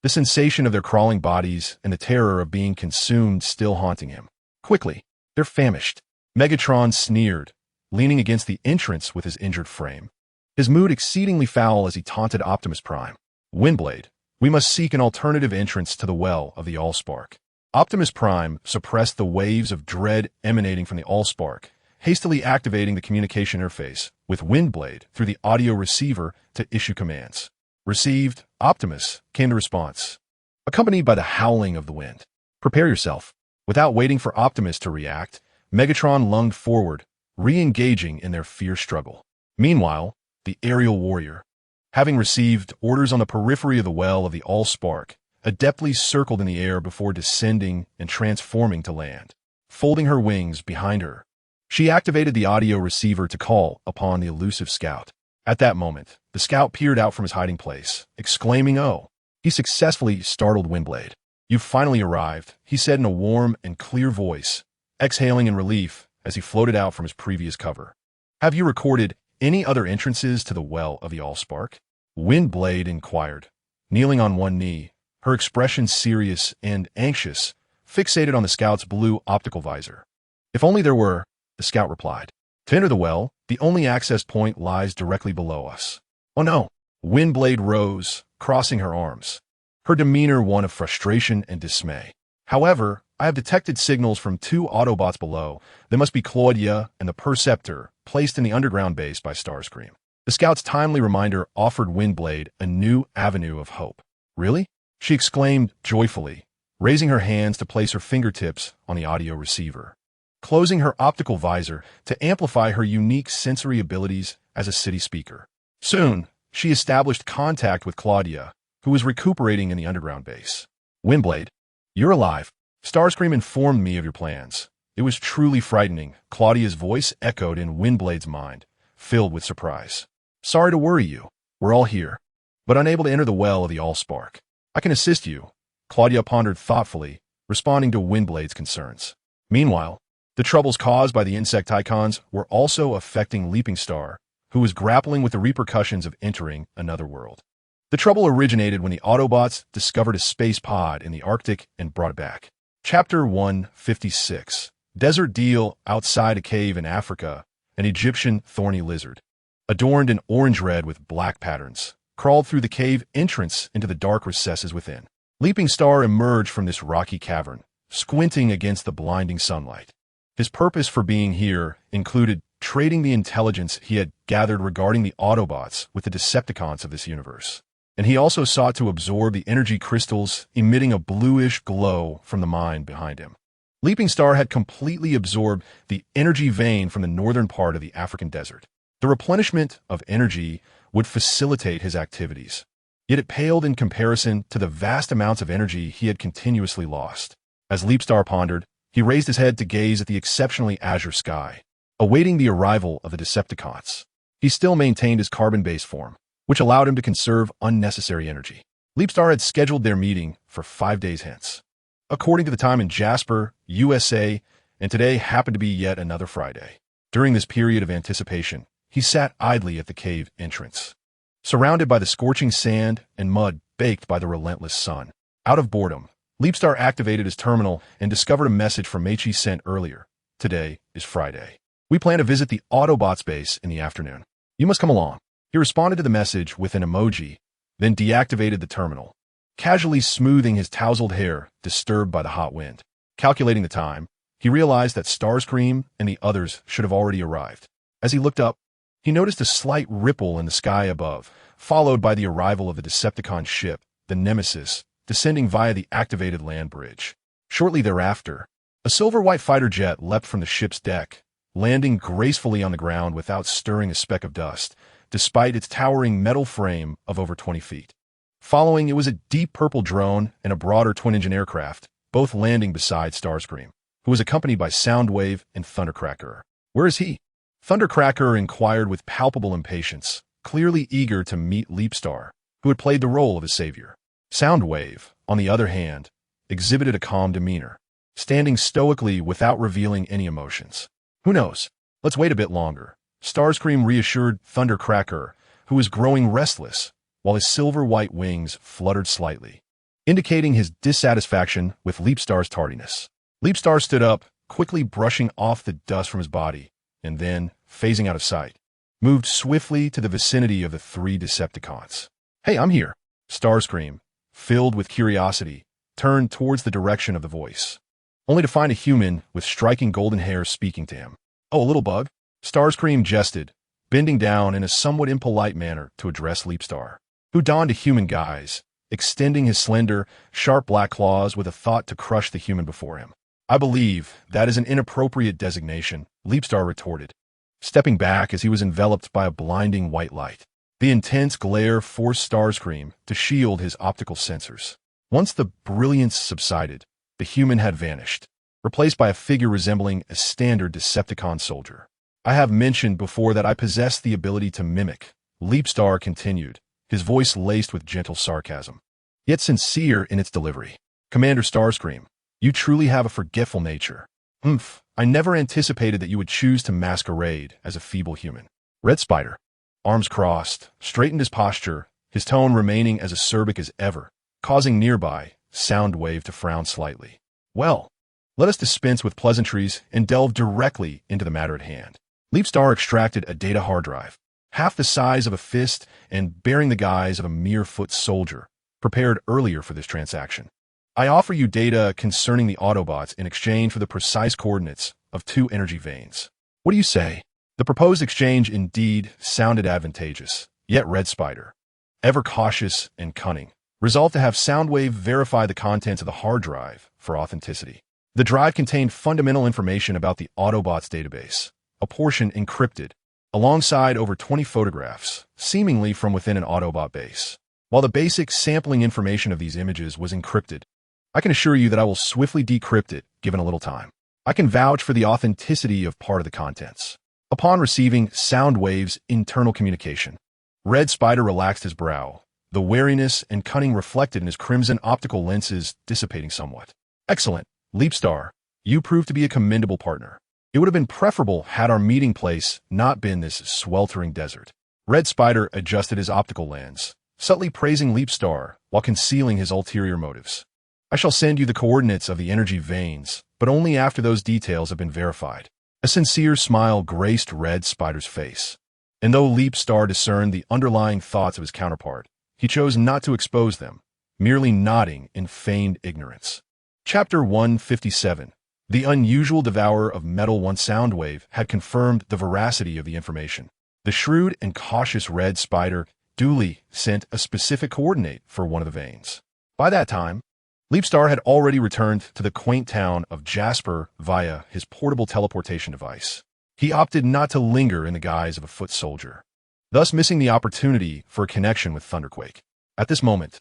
Speaker 1: The sensation of their crawling bodies and the terror of being consumed still haunting him. Quickly, they're famished. Megatron sneered, leaning against the entrance with his injured frame. His mood exceedingly foul as he taunted Optimus Prime. Windblade, we must seek an alternative entrance to the well of the Allspark. Optimus Prime suppressed the waves of dread emanating from the Allspark, hastily activating the communication interface with Windblade through the audio receiver to issue commands. Received, Optimus, came the response, accompanied by the howling of the wind. Prepare yourself. Without waiting for Optimus to react, Megatron lunged forward, re-engaging in their fierce struggle. Meanwhile, the aerial warrior, having received orders on the periphery of the well of the Allspark, adeptly circled in the air before descending and transforming to land. Folding her wings behind her, she activated the audio receiver to call upon the elusive scout. At that moment, the scout peered out from his hiding place, exclaiming, "Oh!" He successfully startled Windblade. "You've finally arrived," he said in a warm and clear voice, exhaling in relief as he floated out from his previous cover. "Have you recorded any other entrances to the well of the Allspark?" Windblade inquired, kneeling on one knee, her expression serious and anxious, fixated on the scout's blue optical visor. "If only there were," the scout replied. "To enter the well, the only access point lies directly below us." "Oh no!" Windblade rose, crossing her arms, her demeanor one of frustration and dismay. "However, I have detected signals from two Autobots below. They must be Claudia and the Perceptor, placed in the underground base by Starscream." The scout's timely reminder offered Windblade a new avenue of hope. "Really?" she exclaimed joyfully, raising her hands to place her fingertips on the audio receiver, closing her optical visor to amplify her unique sensory abilities as a city speaker. Soon, she established contact with Claudia, who was recuperating in the underground base. "Windblade, you're alive. Starscream informed me of your plans." It was truly frightening. Claudia's voice echoed in Windblade's mind, filled with surprise. "Sorry to worry you. We're all here, but unable to enter the well of the Allspark. I can assist you," Claudia pondered thoughtfully, responding to Windblade's concerns. Meanwhile, the troubles caused by the Insecticons were also affecting Leaping Star, who was grappling with the repercussions of entering another world. The trouble originated when the Autobots discovered a space pod in the Arctic and brought it back. Chapter 156. Desert Deal. Outside a cave in Africa, an Egyptian thorny lizard, adorned in orange-red with black patterns, crawled through the cave entrance into the dark recesses within. Leaping Star emerged from this rocky cavern, squinting against the blinding sunlight. His purpose for being here included trading the intelligence he had gathered regarding the Autobots with the Decepticons of this universe. And he also sought to absorb the energy crystals emitting a bluish glow from the mine behind him. Leaping Star had completely absorbed the energy vein from the northern part of the African desert. The replenishment of energy would facilitate his activities, yet it paled in comparison to the vast amounts of energy he had continuously lost. As Leapstar pondered, he raised his head to gaze at the exceptionally azure sky, awaiting the arrival of the Decepticons. He still maintained his carbon-based form, which allowed him to conserve unnecessary energy. Leapstar had scheduled their meeting for 5 days hence, according to the time in Jasper, USA, and today happened to be yet another Friday. During this period of anticipation, he sat idly at the cave entrance, surrounded by the scorching sand and mud baked by the relentless sun. Out of boredom, Leapstar activated his terminal and discovered a message from Meichi sent earlier. "Today is Friday. We plan to visit the Autobots base in the afternoon. You must come along." He responded to the message with an emoji, then deactivated the terminal, casually smoothing his tousled hair disturbed by the hot wind. Calculating the time, he realized that Starscream and the others should have already arrived. As he looked up, he noticed a slight ripple in the sky above, followed by the arrival of the Decepticon ship, the Nemesis, descending via the activated land bridge. Shortly thereafter, a silver-white fighter jet leapt from the ship's deck, landing gracefully on the ground without stirring a speck of dust, despite its towering metal frame of over 20 feet. Following it was a deep purple drone and a broader twin-engine aircraft, both landing beside Starscream, who was accompanied by Soundwave and Thundercracker. "Where is he?" Thundercracker inquired with palpable impatience, clearly eager to meet Leapstar, who had played the role of his savior. Soundwave, on the other hand, exhibited a calm demeanor, standing stoically without revealing any emotions. "Who knows? Let's wait a bit longer," Starscream reassured Thundercracker, who was growing restless, while his silver-white wings fluttered slightly, indicating his dissatisfaction with Leapstar's tardiness. Leapstar stood up, quickly brushing off the dust from his body, and then, phasing out of sight, moved swiftly to the vicinity of the three Decepticons. "Hey, I'm here." Starscream, filled with curiosity, turned towards the direction of the voice, only to find a human with striking golden hair speaking to him. "Oh, a little bug?" Starscream jested, bending down in a somewhat impolite manner to address Leapstar, who donned a human guise, extending his slender, sharp black claws with a thought to crush the human before him. "I believe that is an inappropriate designation," Leapstar retorted, stepping back as he was enveloped by a blinding white light. The intense glare forced Starscream to shield his optical sensors. Once the brilliance subsided, the human had vanished, replaced by a figure resembling a standard Decepticon soldier. "I have mentioned before that I possess the ability to mimic," Leapstar continued, his voice laced with gentle sarcasm, yet sincere in its delivery. "Commander Starscream, you truly have a forgetful nature. I never anticipated that you would choose to masquerade as a feeble human." Red Spider, arms crossed, straightened his posture, his tone remaining as acerbic as ever, causing nearby Soundwave to frown slightly. "Well, let us dispense with pleasantries and delve directly into the matter at hand." Leapstar extracted a data hard drive, half the size of a fist and bearing the guise of a mere foot soldier, prepared earlier for this transaction. "I offer you data concerning the Autobots in exchange for the precise coordinates of 2 energy veins. What do you say?" The proposed exchange indeed sounded advantageous, yet Red Spider, ever cautious and cunning, resolved to have Soundwave verify the contents of the hard drive for authenticity. The drive contained fundamental information about the Autobots database, a portion encrypted, alongside over 20 photographs, seemingly from within an Autobot base. While the basic sampling information of these images was encrypted, I can assure you that I will swiftly decrypt it given a little time. I can vouch for the authenticity of part of the contents. Upon receiving Soundwave's internal communication, Red Spider relaxed his brow, the wariness and cunning reflected in his crimson optical lenses dissipating somewhat. "Excellent, Leapstar. You proved to be a commendable partner. It would have been preferable had our meeting place not been this sweltering desert." Red Spider adjusted his optical lens, subtly praising Leapstar while concealing his ulterior motives. "I shall send you the coordinates of the energy veins, but only after those details have been verified." A sincere smile graced Red Spider's face, and though Leapstar discerned the underlying thoughts of his counterpart, he chose not to expose them, merely nodding in feigned ignorance. Chapter 157. The unusual devourer of metal. Once Soundwave had confirmed the veracity of the information, the shrewd and cautious Red Spider duly sent a specific coordinate for one of the veins. By that time, Leapstar had already returned to the quaint town of Jasper via his portable teleportation device. He opted not to linger in the guise of a foot soldier, thus missing the opportunity for a connection with Thunderquake. At this moment,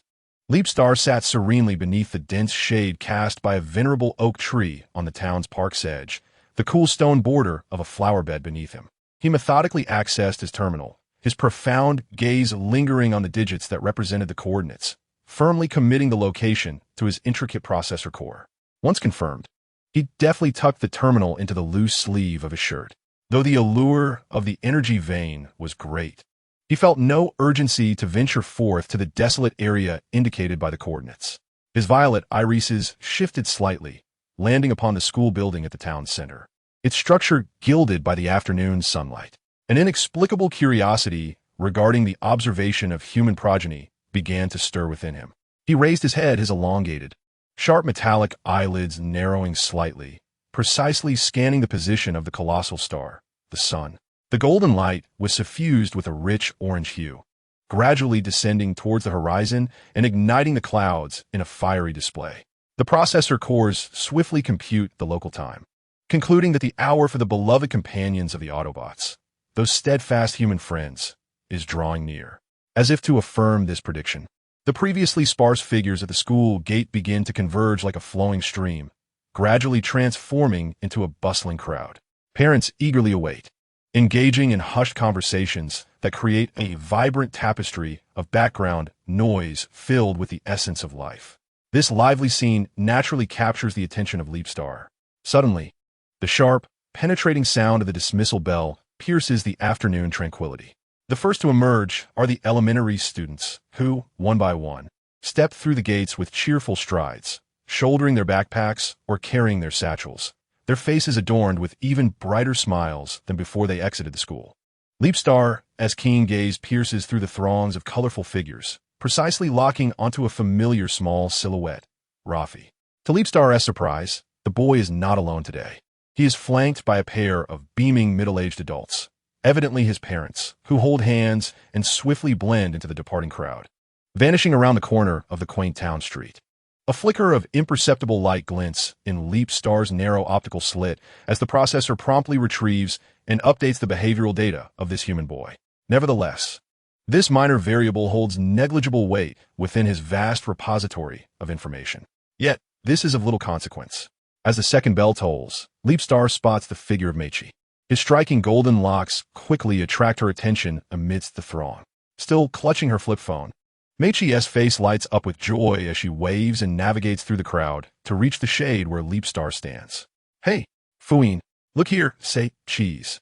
Speaker 1: Leapstar sat serenely beneath the dense shade cast by a venerable oak tree on the town's park's edge, the cool stone border of a flower bed beneath him. He methodically accessed his terminal, his profound gaze lingering on the digits that represented the coordinates, firmly committing the location to his intricate processor core. Once confirmed, he deftly tucked the terminal into the loose sleeve of his shirt. Though the allure of the energy vein was great, he felt no urgency to venture forth to the desolate area indicated by the coordinates. His violet irises shifted slightly, landing upon the school building at the town center, its structure gilded by the afternoon sunlight. An inexplicable curiosity regarding the observation of human progeny began to stir within him. He raised his head, his elongated, sharp metallic eyelids narrowing slightly, precisely scanning the position of the colossal star, the sun. The golden light was suffused with a rich orange hue, gradually descending towards the horizon and igniting the clouds in a fiery display. The processor cores swiftly compute the local time, concluding that the hour for the beloved companions of the Autobots, those steadfast human friends, is drawing near. As if to affirm this prediction, the previously sparse figures at the school gate begin to converge like a flowing stream, gradually transforming into a bustling crowd. Parents eagerly await, engaging in hushed conversations that create a vibrant tapestry of background noise filled with the essence of life. This lively scene naturally captures the attention of Leapstar. Suddenly, the sharp, penetrating sound of the dismissal bell pierces the afternoon tranquility. The first to emerge are the elementary students, who, one by one, step through the gates with cheerful strides, shouldering their backpacks or carrying their satchels, their faces adorned with even brighter smiles than before they exited the school. Leapstar, as keen gaze pierces through the throngs of colorful figures, precisely locking onto a familiar small silhouette, Rafi. To Leapstar's surprise, the boy is not alone today. He is flanked by a pair of beaming middle-aged adults, evidently his parents, who hold hands and swiftly blend into the departing crowd, vanishing around the corner of the quaint town street. A flicker of imperceptible light glints in Leapstar's narrow optical slit as the processor promptly retrieves and updates the behavioral data of this human boy. Nevertheless, this minor variable holds negligible weight within his vast repository of information. Yet, this is of little consequence. As the second bell tolls, Leapstar spots the figure of Meichi. His striking golden locks quickly attract her attention amidst the throng. Still clutching her flip phone, Meichi's face lights up with joy as she waves and navigates through the crowd to reach the shade where Leapstar stands. "Hey, Fuin, look here, say cheese."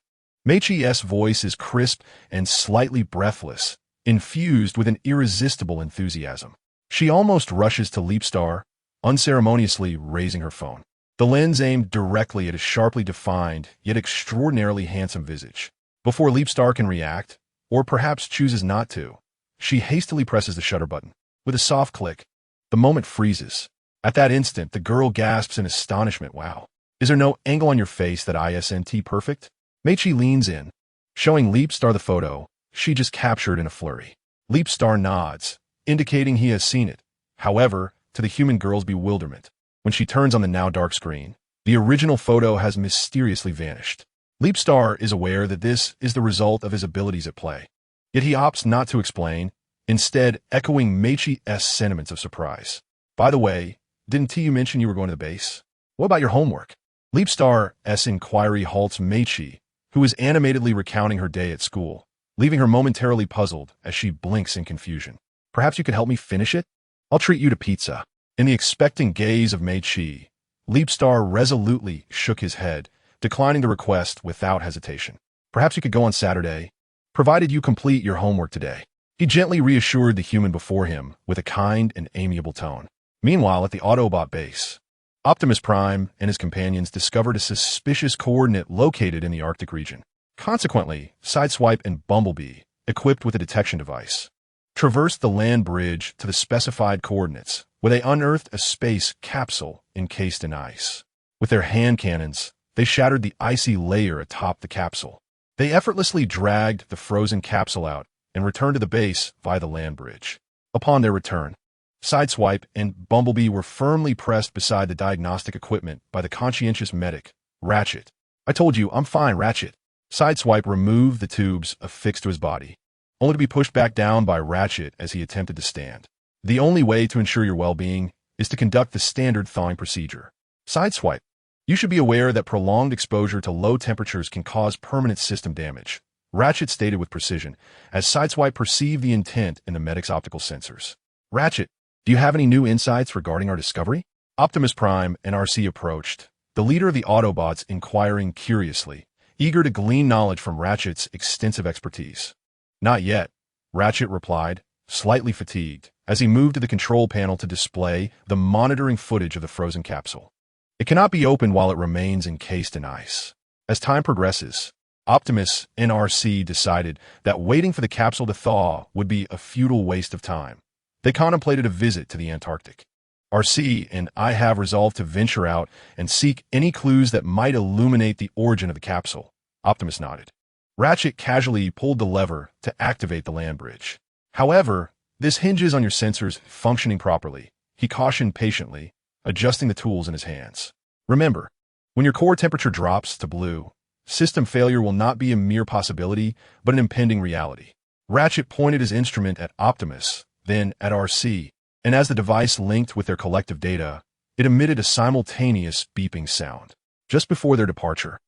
Speaker 1: Meichi's voice is crisp and slightly breathless, infused with an irresistible enthusiasm. She almost rushes to Leapstar, unceremoniously raising her phone, the lens aimed directly at his sharply defined yet extraordinarily handsome visage. Before Leapstar can react, or perhaps chooses not to, she hastily presses the shutter button. With a soft click, the moment freezes. At that instant, the girl gasps in astonishment. "Wow. Is there no angle on your face that isn't perfect?" Meichi leans in, showing Leapstar the photo she just captured in a flurry. Leapstar nods, indicating he has seen it. However, to the human girl's bewilderment, when she turns on the now dark screen, the original photo has mysteriously vanished. Leapstar is aware that this is the result of his abilities at play. Yet he opts not to explain, instead echoing Meichi's sentiments of surprise. "By the way, didn't you mention you were going to the base? What about your homework?" Leapstar's inquiry halts Meichi, who is animatedly recounting her day at school, leaving her momentarily puzzled as she blinks in confusion. "Perhaps you could help me finish it? I'll treat you to pizza." In the expectant gaze of Meichi, Leapstar resolutely shook his head, declining the request without hesitation. "Perhaps you could go on Saturday, provided you complete your homework today." He gently reassured the human before him with a kind and amiable tone. Meanwhile, at the Autobot base, Optimus Prime and his companions discovered a suspicious coordinate located in the Arctic region. Consequently, Sideswipe and Bumblebee, equipped with a detection device, traversed the land bridge to the specified coordinates, where they unearthed a space capsule encased in ice. With their hand cannons, they shattered the icy layer atop the capsule. They effortlessly dragged the frozen capsule out and returned to the base via the land bridge. Upon their return, Sideswipe and Bumblebee were firmly pressed beside the diagnostic equipment by the conscientious medic, Ratchet. "I told you, I'm fine, Ratchet." Sideswipe removed the tubes affixed to his body, only to be pushed back down by Ratchet as he attempted to stand. "The only way to ensure your well-being is to conduct the standard thawing procedure. Sideswipe, you should be aware that prolonged exposure to low temperatures can cause permanent system damage," Ratchet stated with precision, as Sideswipe perceived the intent in the medic's optical sensors. "Ratchet, do you have any new insights regarding our discovery?" Optimus Prime and RC approached, the leader of the Autobots inquiring curiously, eager to glean knowledge from Ratchet's extensive expertise. "Not yet," Ratchet replied, slightly fatigued, as he moved to the control panel to display the monitoring footage of the frozen capsule. It cannot be opened while it remains encased in ice. As time progresses, Optimus and RC decided that waiting for the capsule to thaw would be a futile waste of time. They contemplated a visit to the Antarctic. RC and I have resolved to venture out and seek any clues that might illuminate the origin of the capsule, Optimus nodded. Ratchet casually pulled the lever to activate the land bridge. "However, this hinges on your sensors functioning properly," he cautioned patiently, adjusting the tools in his hands. "Remember, when your core temperature drops to blue, system failure will not be a mere possibility, but an impending reality." Ratchet pointed his instrument at Optimus, then at RC, and as the device linked with their collective data, it emitted a simultaneous beeping sound. Just before their departure,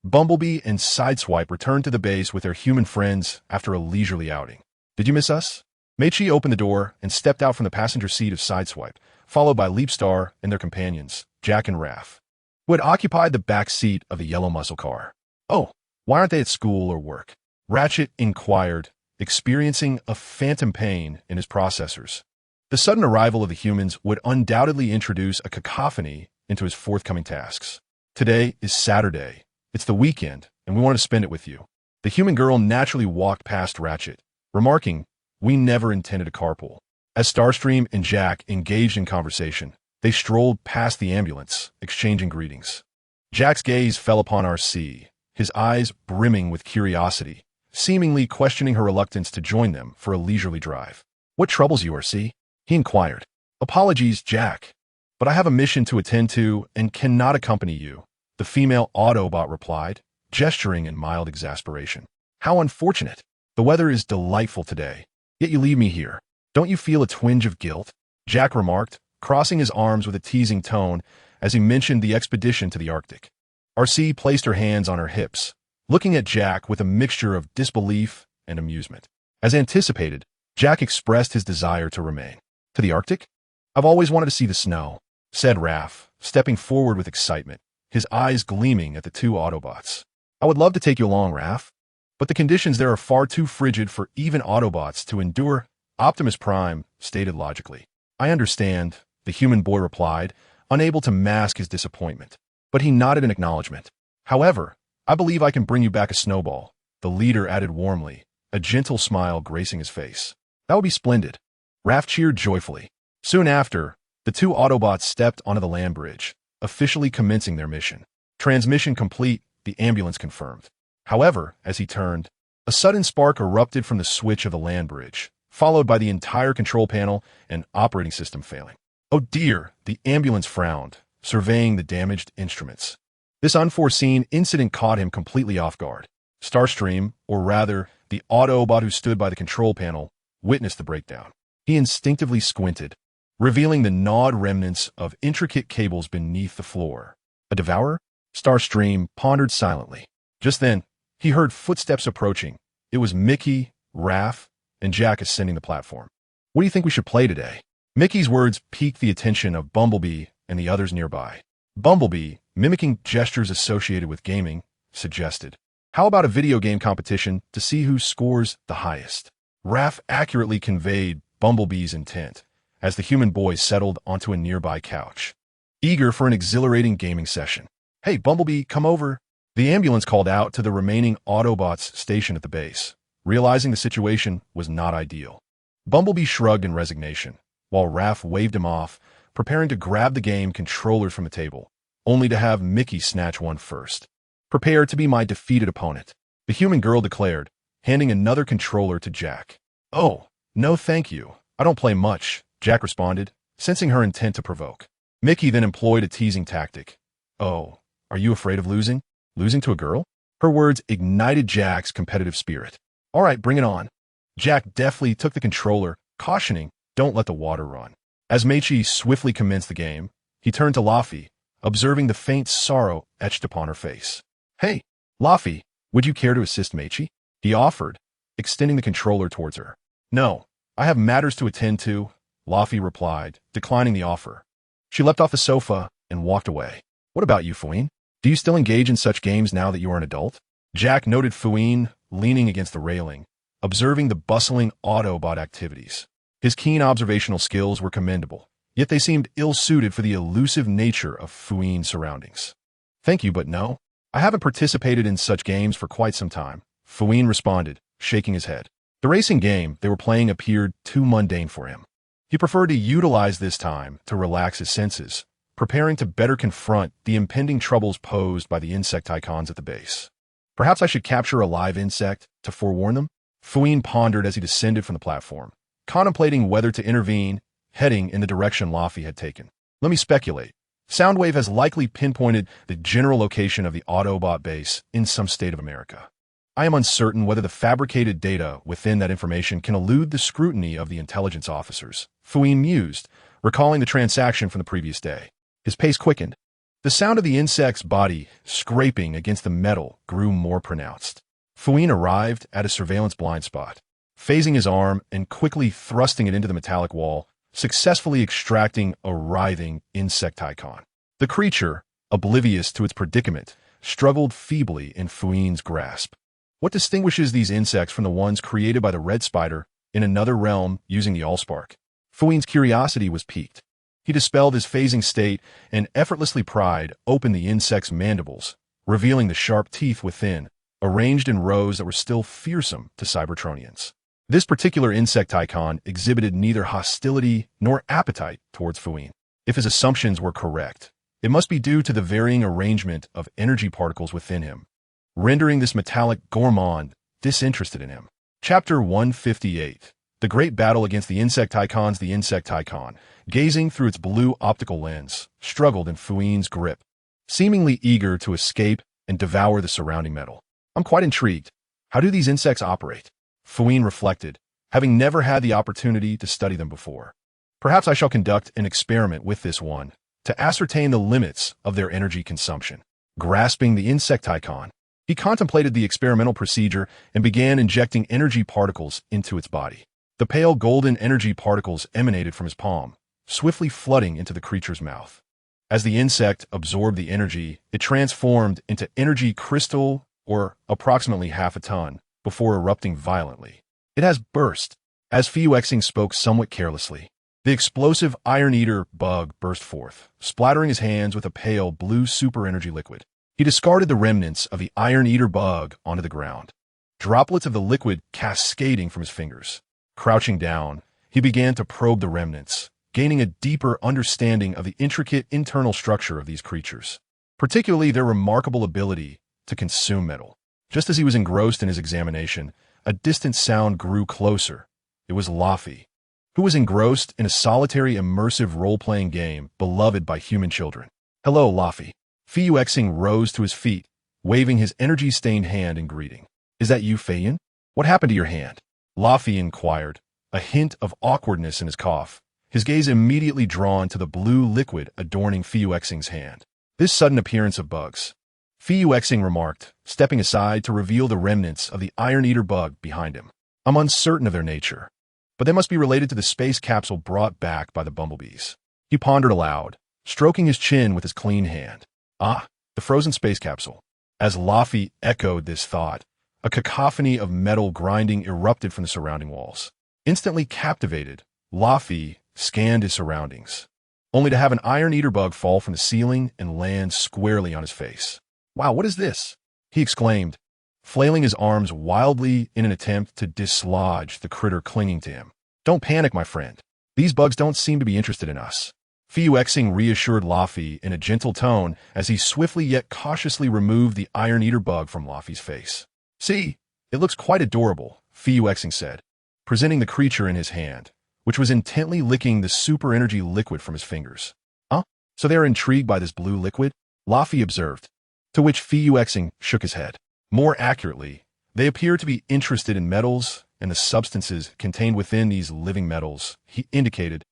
Speaker 1: Bumblebee and Sideswipe returned to the base with their human friends after a leisurely outing. "Did you miss us?" Meichi opened the door and stepped out from the passenger seat of Sideswipe, followed by Leapstar and their companions, Jack and Raph, who had occupied the back seat of the yellow muscle car. "Oh, Why aren't they at school or work? Ratchet inquired, experiencing a phantom pain in his processors. The sudden arrival of the humans would undoubtedly introduce a cacophony into his forthcoming tasks. Today is Saturday. It's the weekend, and we want to spend it with you. The human girl naturally walked past Ratchet, remarking, "We never intended a carpool." As Starscream and Jack engaged in conversation, they strolled past the ambulance, exchanging greetings. Jack's gaze fell upon RC, his eyes brimming with curiosity, seemingly questioning her reluctance to join them for a leisurely drive. "What troubles you, RC?" he inquired. "Apologies, Jack, but I have a mission to attend to and cannot accompany you," the female Autobot replied, gesturing in mild exasperation. "How unfortunate. The weather is delightful today, yet you leave me here. Don't you feel a twinge of guilt?" Jack remarked, crossing his arms with a teasing tone as he mentioned the expedition to the Arctic. RC placed her hands on her hips, looking at Jack with a mixture of disbelief and amusement. As anticipated, Jack expressed his desire to remain. "To the Arctic? I've always wanted to see the snow," said Raph, stepping forward with excitement, his eyes gleaming at the two Autobots. "I would love to take you along, Raph, but the conditions there are far too frigid for even Autobots to endure," Optimus Prime stated logically. "I understand," the human boy replied, unable to mask his disappointment. But he nodded in acknowledgement. "However, I believe I can bring you back a snowball," the leader added warmly, a gentle smile gracing his face. "That would be splendid." Raph cheered joyfully. Soon after, the two Autobots stepped onto the land bridge, officially commencing their mission. Transmission complete, the ambulance confirmed. However, as he turned, a sudden spark erupted from the switch of the land bridge, followed by the entire control panel and operating system failing. "Oh dear," the ambulance frowned, surveying the damaged instruments. This unforeseen incident caught him completely off guard. Starscream, or rather, the Autobot who stood by the control panel, witnessed the breakdown. He instinctively squinted, revealing the gnawed remnants of intricate cables beneath the floor. A devourer? Starscream pondered silently. Just then, he heard footsteps approaching. It was Mickey, Raph, and Jack ascending the platform. "What do you think we should play today?" Mickey's words piqued the attention of Bumblebee and the others nearby. Bumblebee, mimicking gestures associated with gaming, suggested, "How about a video game competition to see who scores the highest?" Raph accurately conveyed Bumblebee's intent as the human boy settled onto a nearby couch, eager for an exhilarating gaming session. "Hey, Bumblebee, come over," the ambulance called out to the remaining Autobots stationed at the base, realizing the situation was not ideal. Bumblebee shrugged in resignation, while Raph waved him off, preparing to grab the game controllers from the table, only to have Mickey snatch one first. "Prepare to be my defeated opponent," the human girl declared, handing another controller to Jack. "Oh, no thank you. I don't play much," Jack responded, sensing her intent to provoke. Mickey then employed a teasing tactic. "Oh, are you afraid of losing? Losing to a girl?" Her words ignited Jack's competitive spirit. "All right, bring it on." Jack deftly took the controller, cautioning, "Don't let the water run." As Meichi swiftly commenced the game, he turned to Laffy, observing the faint sorrow etched upon her face. "Hey, Laffy, would you care to assist Meichi?" he offered, extending the controller towards her. "No, I have matters to attend to," Laffy replied, declining the offer. She leapt off the sofa and walked away. "What about you, Fuine? Do you still engage in such games now that you are an adult?" Jack noted Fuine leaning against the railing, observing the bustling Autobot activities. His keen observational skills were commendable, yet they seemed ill-suited for the elusive nature of Fuine's surroundings. "Thank you, but no. I haven't participated in such games for quite some time," Fuine responded, shaking his head. The racing game they were playing appeared too mundane for him. He preferred to utilize this time to relax his senses, preparing to better confront the impending troubles posed by the insect icons at the base. "Perhaps I should capture a live insect to forewarn them?" Fuine pondered as he descended from the platform, contemplating whether to intervene, heading in the direction Laffy had taken. "Let me speculate. Soundwave has likely pinpointed the general location of the Autobot base in some state of America. I am uncertain whether the fabricated data within that information can elude the scrutiny of the intelligence officers," Fuine mused, recalling the transaction from the previous day. His pace quickened. The sound of the insect's body scraping against the metal grew more pronounced. Fuine arrived at a surveillance blind spot, phasing his arm and quickly thrusting it into the metallic wall, successfully extracting a writhing insect icon. The creature, oblivious to its predicament, struggled feebly in Fuin's grasp. What distinguishes these insects from the ones created by the red spider in another realm using the Allspark? Fuin's curiosity was piqued. He dispelled his phasing state and effortlessly pried open the insect's mandibles, revealing the sharp teeth within, arranged in rows that were still fearsome to Cybertronians. This particular insect icon exhibited neither hostility nor appetite towards Fuin. If his assumptions were correct, it must be due to the varying arrangement of energy particles within him, rendering this metallic gourmand disinterested in him. Chapter 158. The Great Battle Against the Insect Icons. The insect icon, gazing through its blue optical lens, struggled in Fuin's grip, seemingly eager to escape and devour the surrounding metal. I'm quite intrigued. How do these insects operate? Fuin reflected, having never had the opportunity to study them before. Perhaps I shall conduct an experiment with this one, to ascertain the limits of their energy consumption. Grasping the insect icon, he contemplated the experimental procedure and began injecting energy particles into its body. The pale golden energy particles emanated from his palm, swiftly flooding into the creature's mouth. As the insect absorbed the energy, it transformed into energy crystal, or approximately half a ton, before erupting violently. It has burst. As Fuixing spoke somewhat carelessly, the explosive Iron Eater bug burst forth, splattering his hands with a pale blue super energy liquid. He discarded the remnants of the Iron Eater bug onto the ground, droplets of the liquid cascading from his fingers. Crouching down, he began to probe the remnants, gaining a deeper understanding of the intricate internal structure of these creatures, particularly their remarkable ability to consume metal. Just as he was engrossed in his examination, a distant sound grew closer. It was Laffy, who was engrossed in a solitary immersive role-playing game beloved by human children. Hello, Laffy. Fuixing rose to his feet, waving his energy-stained hand in greeting. Is that you, Feiyun? What happened to your hand? Laffy inquired, a hint of awkwardness in his cough, his gaze immediately drawn to the blue liquid adorning Fuixing's hand. This sudden appearance of bugs, Fuixing remarked, stepping aside to reveal the remnants of the Iron Eater bug behind him. I'm uncertain of their nature, but they must be related to the space capsule brought back by the bumblebees. He pondered aloud, stroking his chin with his clean hand. Ah, the frozen space capsule. As Laffy echoed this thought, a cacophony of metal grinding erupted from the surrounding walls. Instantly captivated, Laffy scanned his surroundings, only to have an Iron Eater bug fall from the ceiling and land squarely on his face. Wow, what is this? He exclaimed, flailing his arms wildly in an attempt to dislodge the critter clinging to him. Don't panic, my friend. These bugs don't seem to be interested in us. Fuixing reassured Laffy in a gentle tone as he swiftly yet cautiously removed the Iron Eater bug from Laffy's face. See, it looks quite adorable, Fuixing said, presenting the creature in his hand, which was intently licking the super energy liquid from his fingers. Huh? So they are intrigued by this blue liquid? Laffy observed, to which Fuixing shook his head. More accurately, they appear to be interested in metals and the substances contained within these living metals, he indicated,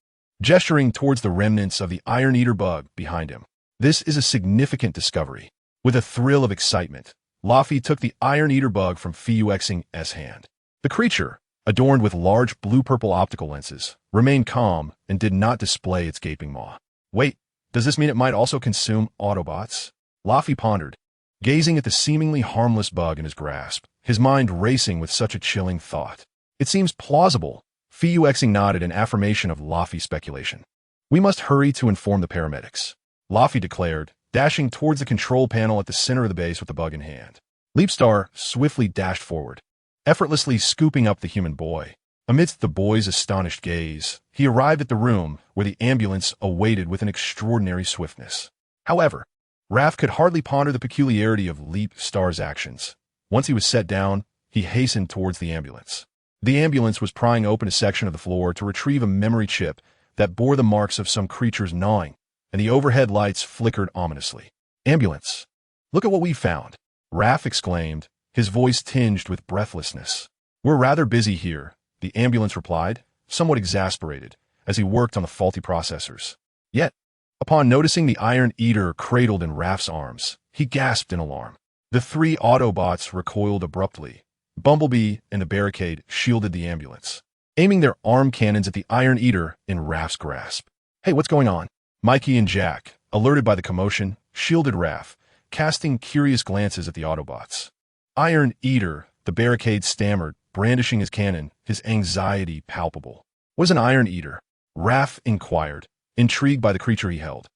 Speaker 1: gesturing towards the remnants of the Iron Eater bug behind him. This is a significant discovery. With a thrill of excitement, Laffy took the Iron Eater bug from Fuixing's hand. The creature, adorned with large blue-purple optical lenses, remained calm and did not display its gaping maw. Wait, does this mean it might also consume Autobots? Laffy pondered, gazing at the seemingly harmless bug in his grasp, his mind racing with such a chilling thought. It seems plausible. Fuixing nodded in affirmation of Laffy's speculation. We must hurry to inform the paramedics, Laffy declared, dashing towards the control panel at the center of the base with the bug in hand. Leapstar swiftly dashed forward, effortlessly scooping up the human boy. Amidst the boy's astonished gaze, he arrived at the room where the ambulance awaited with an extraordinary swiftness. However, Raph could hardly ponder the peculiarity of Leapstar's actions. Once he was set down, he hastened towards the ambulance. The ambulance was prying open a section of the floor to retrieve a memory chip that bore the marks of some creature's gnawing, and the overhead lights flickered ominously. Ambulance! Look at what we found! Raph exclaimed, his voice tinged with breathlessness. We're rather busy here, the ambulance replied, somewhat exasperated, as he worked on the faulty processors. Yet, upon noticing the Iron Eater cradled in Raph's arms, he gasped in alarm. The three Autobots recoiled abruptly. Bumblebee and the barricade shielded the ambulance, aiming their arm cannons at the Iron Eater in Raph's grasp. Hey, what's going on? Mikey and Jack, alerted by the commotion, shielded Raph, casting curious glances at the Autobots. Iron Eater, the barricade stammered, brandishing his cannon, his anxiety palpable. What is an Iron Eater? Raph inquired, intrigued by the creature he held.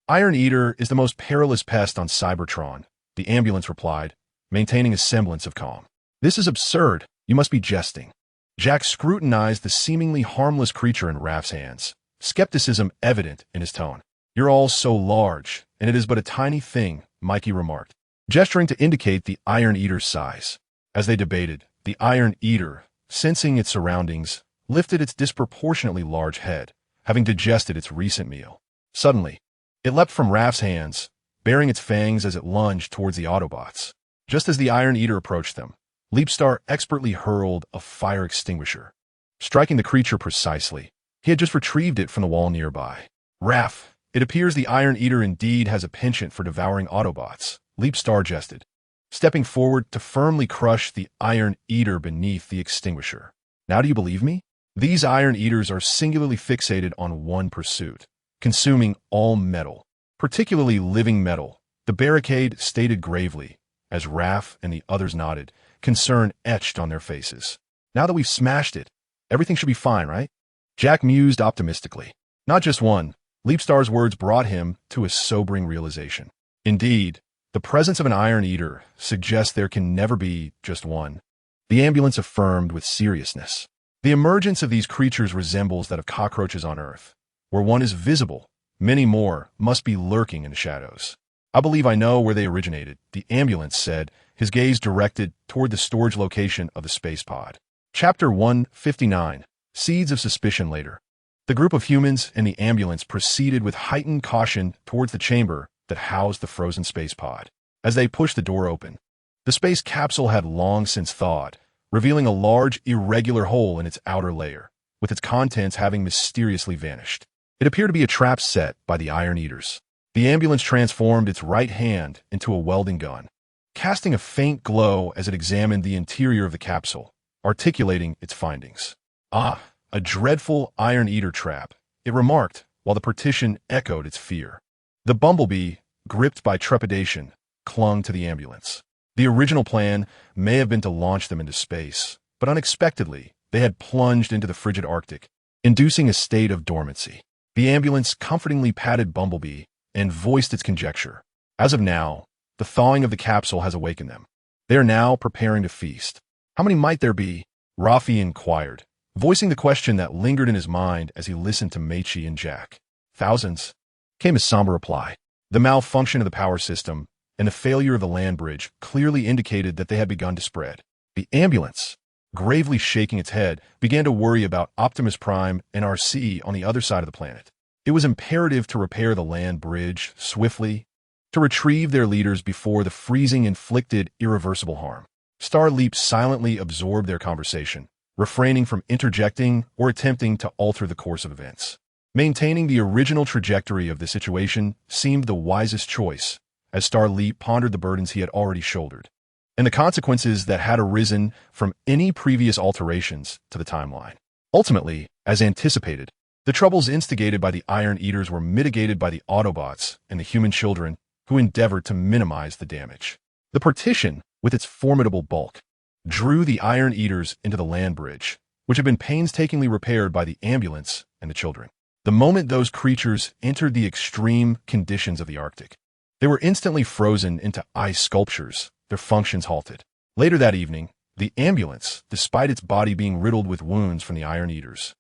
Speaker 1: Iron Eater is the most perilous pest on Cybertron, the ambulance replied, maintaining a semblance of calm. This is absurd. You must be jesting. Jack scrutinized the seemingly harmless creature in Raph's hands, skepticism evident in his tone. You're all so large, and it is but a tiny thing, Mikey remarked, gesturing to indicate the Iron Eater's size. As they debated, the Iron Eater, sensing its surroundings, lifted its disproportionately large head, having digested its recent meal. Suddenly, it leapt from Raph's hands, baring its fangs as it lunged towards the Autobots. Just as the Iron Eater approached them, Leapstar expertly hurled a fire extinguisher, striking the creature precisely. He had just retrieved it from the wall nearby. Raph, it appears the Iron Eater indeed has a penchant for devouring Autobots, Leapstar jested, stepping forward to firmly crush the Iron Eater beneath the extinguisher. Now do you believe me? These Iron Eaters are singularly fixated on one pursuit, consuming all metal, particularly living metal, the barricade stated gravely, as Raph and the others nodded, concern etched on their faces. Now that we've smashed it, everything should be fine, right? Jack mused optimistically. Not just one. Leapstar's words brought him to a sobering realization. Indeed, the presence of an Iron Eater suggests there can never be just one. The ambulance affirmed with seriousness. The emergence of these creatures resembles that of cockroaches on Earth. Where one is visible, many more must be lurking in the shadows. I believe I know where they originated, the ambulance said, his gaze directed toward the storage location of the space pod. Chapter 159, Seeds of Suspicion later. The group of humans and the ambulance proceeded with heightened caution towards the chamber that housed the frozen space pod. As they pushed the door open, the space capsule had long since thawed, revealing a large, irregular hole in its outer layer, with its contents having mysteriously vanished. It appeared to be a trap set by the Iron Eaters. The ambulance transformed its right hand into a welding gun, casting a faint glow as it examined the interior of the capsule, articulating its findings. Ah, a dreadful Iron Eater trap, it remarked, while the partition echoed its fear. The Bumblebee, gripped by trepidation, clung to the ambulance. The original plan may have been to launch them into space, but unexpectedly, they had plunged into the frigid Arctic, inducing a state of dormancy. The ambulance comfortingly patted Bumblebee and voiced its conjecture. As of now, the thawing of the capsule has awakened them. They are now preparing to feast. How many might there be? Rafi inquired, voicing the question that lingered in his mind as he listened to Meichi and Jack. Thousands, came a somber reply. The malfunction of the power system and the failure of the land bridge clearly indicated that they had begun to spread. The ambulance, gravely shaking its head, began to worry about Optimus Prime and RC on the other side of the planet. It was imperative to repair the land bridge swiftly, to retrieve their leaders before the freezing inflicted irreversible harm. Starleap silently absorbed their conversation, refraining from interjecting or attempting to alter the course of events. Maintaining the original trajectory of the situation seemed the wisest choice, as Starleap pondered the burdens he had already shouldered, and the consequences that had arisen from any previous alterations to the timeline. Ultimately, as anticipated, the troubles instigated by the Iron Eaters were mitigated by the Autobots and the human children who endeavored to minimize the damage. The partition, with its formidable bulk, drew the Iron Eaters into the land bridge, which had been painstakingly repaired by the ambulance and the children. The moment those creatures entered the extreme conditions of the Arctic, they were instantly frozen into ice sculptures, their functions halted. Later that evening, the ambulance, despite its body being riddled with wounds from the Iron Eaters,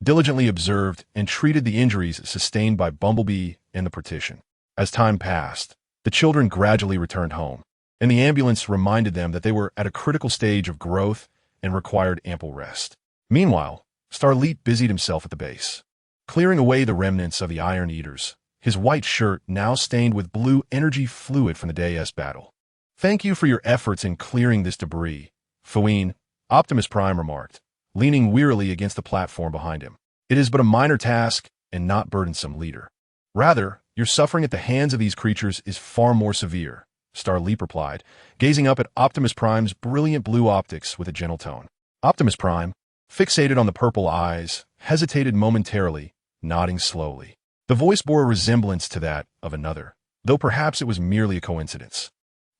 Speaker 1: diligently observed and treated the injuries sustained by Bumblebee and the partition. As time passed, the children gradually returned home, and the ambulance reminded them that they were at a critical stage of growth and required ample rest. Meanwhile, Starleap busied himself at the base, clearing away the remnants of the Iron Eaters, his white shirt now stained with blue energy fluid from the day's battle. Thank you for your efforts in clearing this debris, Fouine, Optimus Prime remarked, leaning wearily against the platform behind him. It is but a minor task and not burdensome, leader. Rather, your suffering at the hands of these creatures is far more severe, Starleap replied, gazing up at Optimus Prime's brilliant blue optics with a gentle tone. Optimus Prime, fixated on the purple eyes, hesitated momentarily, nodding slowly. The voice bore a resemblance to that of another, though perhaps it was merely a coincidence.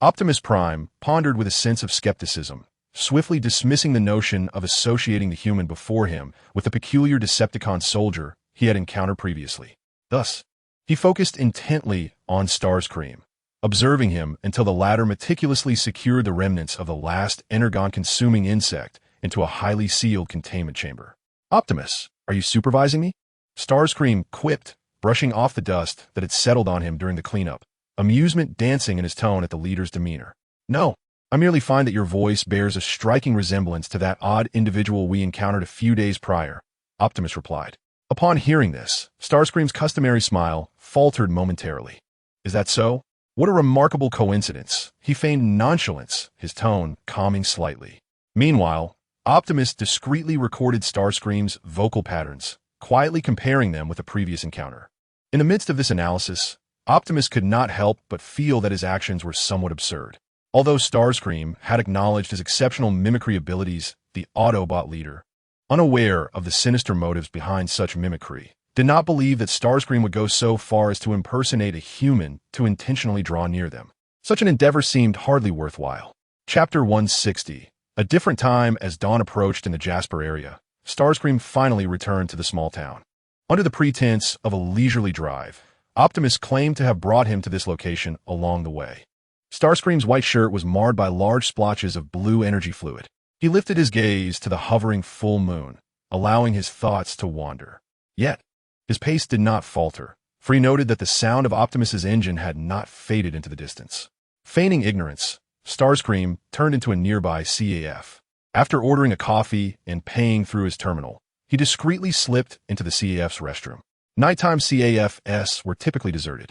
Speaker 1: Optimus Prime pondered with a sense of skepticism, swiftly dismissing the notion of associating the human before him with the peculiar Decepticon soldier he had encountered previously. Thus, he focused intently on Starscream, observing him until the latter meticulously secured the remnants of the last energon-consuming insect into a highly sealed containment chamber. "Optimus, are you supervising me?" Starscream quipped, brushing off the dust that had settled on him during the cleanup, amusement dancing in his tone at the leader's demeanor. "No, I merely find that your voice bears a striking resemblance to that odd individual we encountered a few days prior," Optimus replied. Upon hearing this, Starscream's customary smile faltered momentarily. "Is that so? What a remarkable coincidence." He feigned nonchalance, his tone calming slightly. Meanwhile, Optimus discreetly recorded Starscream's vocal patterns, quietly comparing them with the previous encounter. In the midst of this analysis, Optimus could not help but feel that his actions were somewhat absurd. Although Starscream had acknowledged his exceptional mimicry abilities, the Autobot leader, unaware of the sinister motives behind such mimicry, did not believe that Starscream would go so far as to impersonate a human to intentionally draw near them. Such an endeavor seemed hardly worthwhile. Chapter 160. A different time. As dawn approached in the Jasper area, Starscream finally returned to the small town. Under the pretense of a leisurely drive, Optimus claimed to have brought him to this location along the way. Starscream's white shirt was marred by large splotches of blue energy fluid. He lifted his gaze to the hovering full moon, allowing his thoughts to wander. Yet, his pace did not falter, for he noted that the sound of Optimus's engine had not faded into the distance. Feigning ignorance, Starscream turned into a nearby CAF. After ordering a coffee and paying through his terminal, he discreetly slipped into the CAF's restroom. Nighttime CAFs were typically deserted.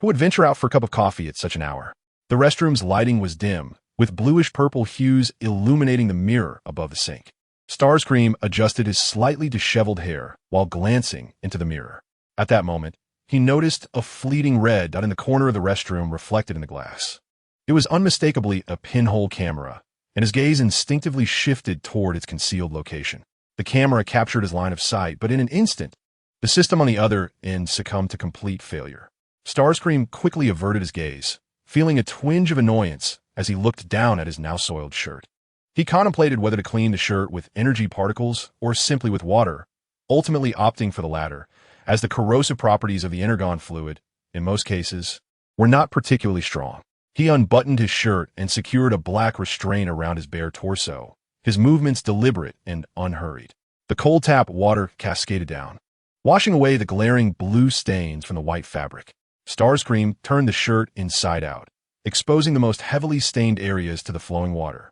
Speaker 1: Who would venture out for a cup of coffee at such an hour? The restroom's lighting was dim, with bluish-purple hues illuminating the mirror above the sink. Starscream adjusted his slightly disheveled hair while glancing into the mirror. At that moment, he noticed a fleeting red dot in the corner of the restroom reflected in the glass. It was unmistakably a pinhole camera, and his gaze instinctively shifted toward its concealed location. The camera captured his line of sight, but in an instant, the system on the other end succumbed to complete failure. Starscream quickly averted his gaze, feeling a twinge of annoyance as he looked down at his now-soiled shirt. He contemplated whether to clean the shirt with energy particles or simply with water, ultimately opting for the latter, as the corrosive properties of the energon fluid, in most cases, were not particularly strong. He unbuttoned his shirt and secured a black restraint around his bare torso, his movements deliberate and unhurried. The cold tap water cascaded down, washing away the glaring blue stains from the white fabric. Starscream turned the shirt inside out, exposing the most heavily stained areas to the flowing water.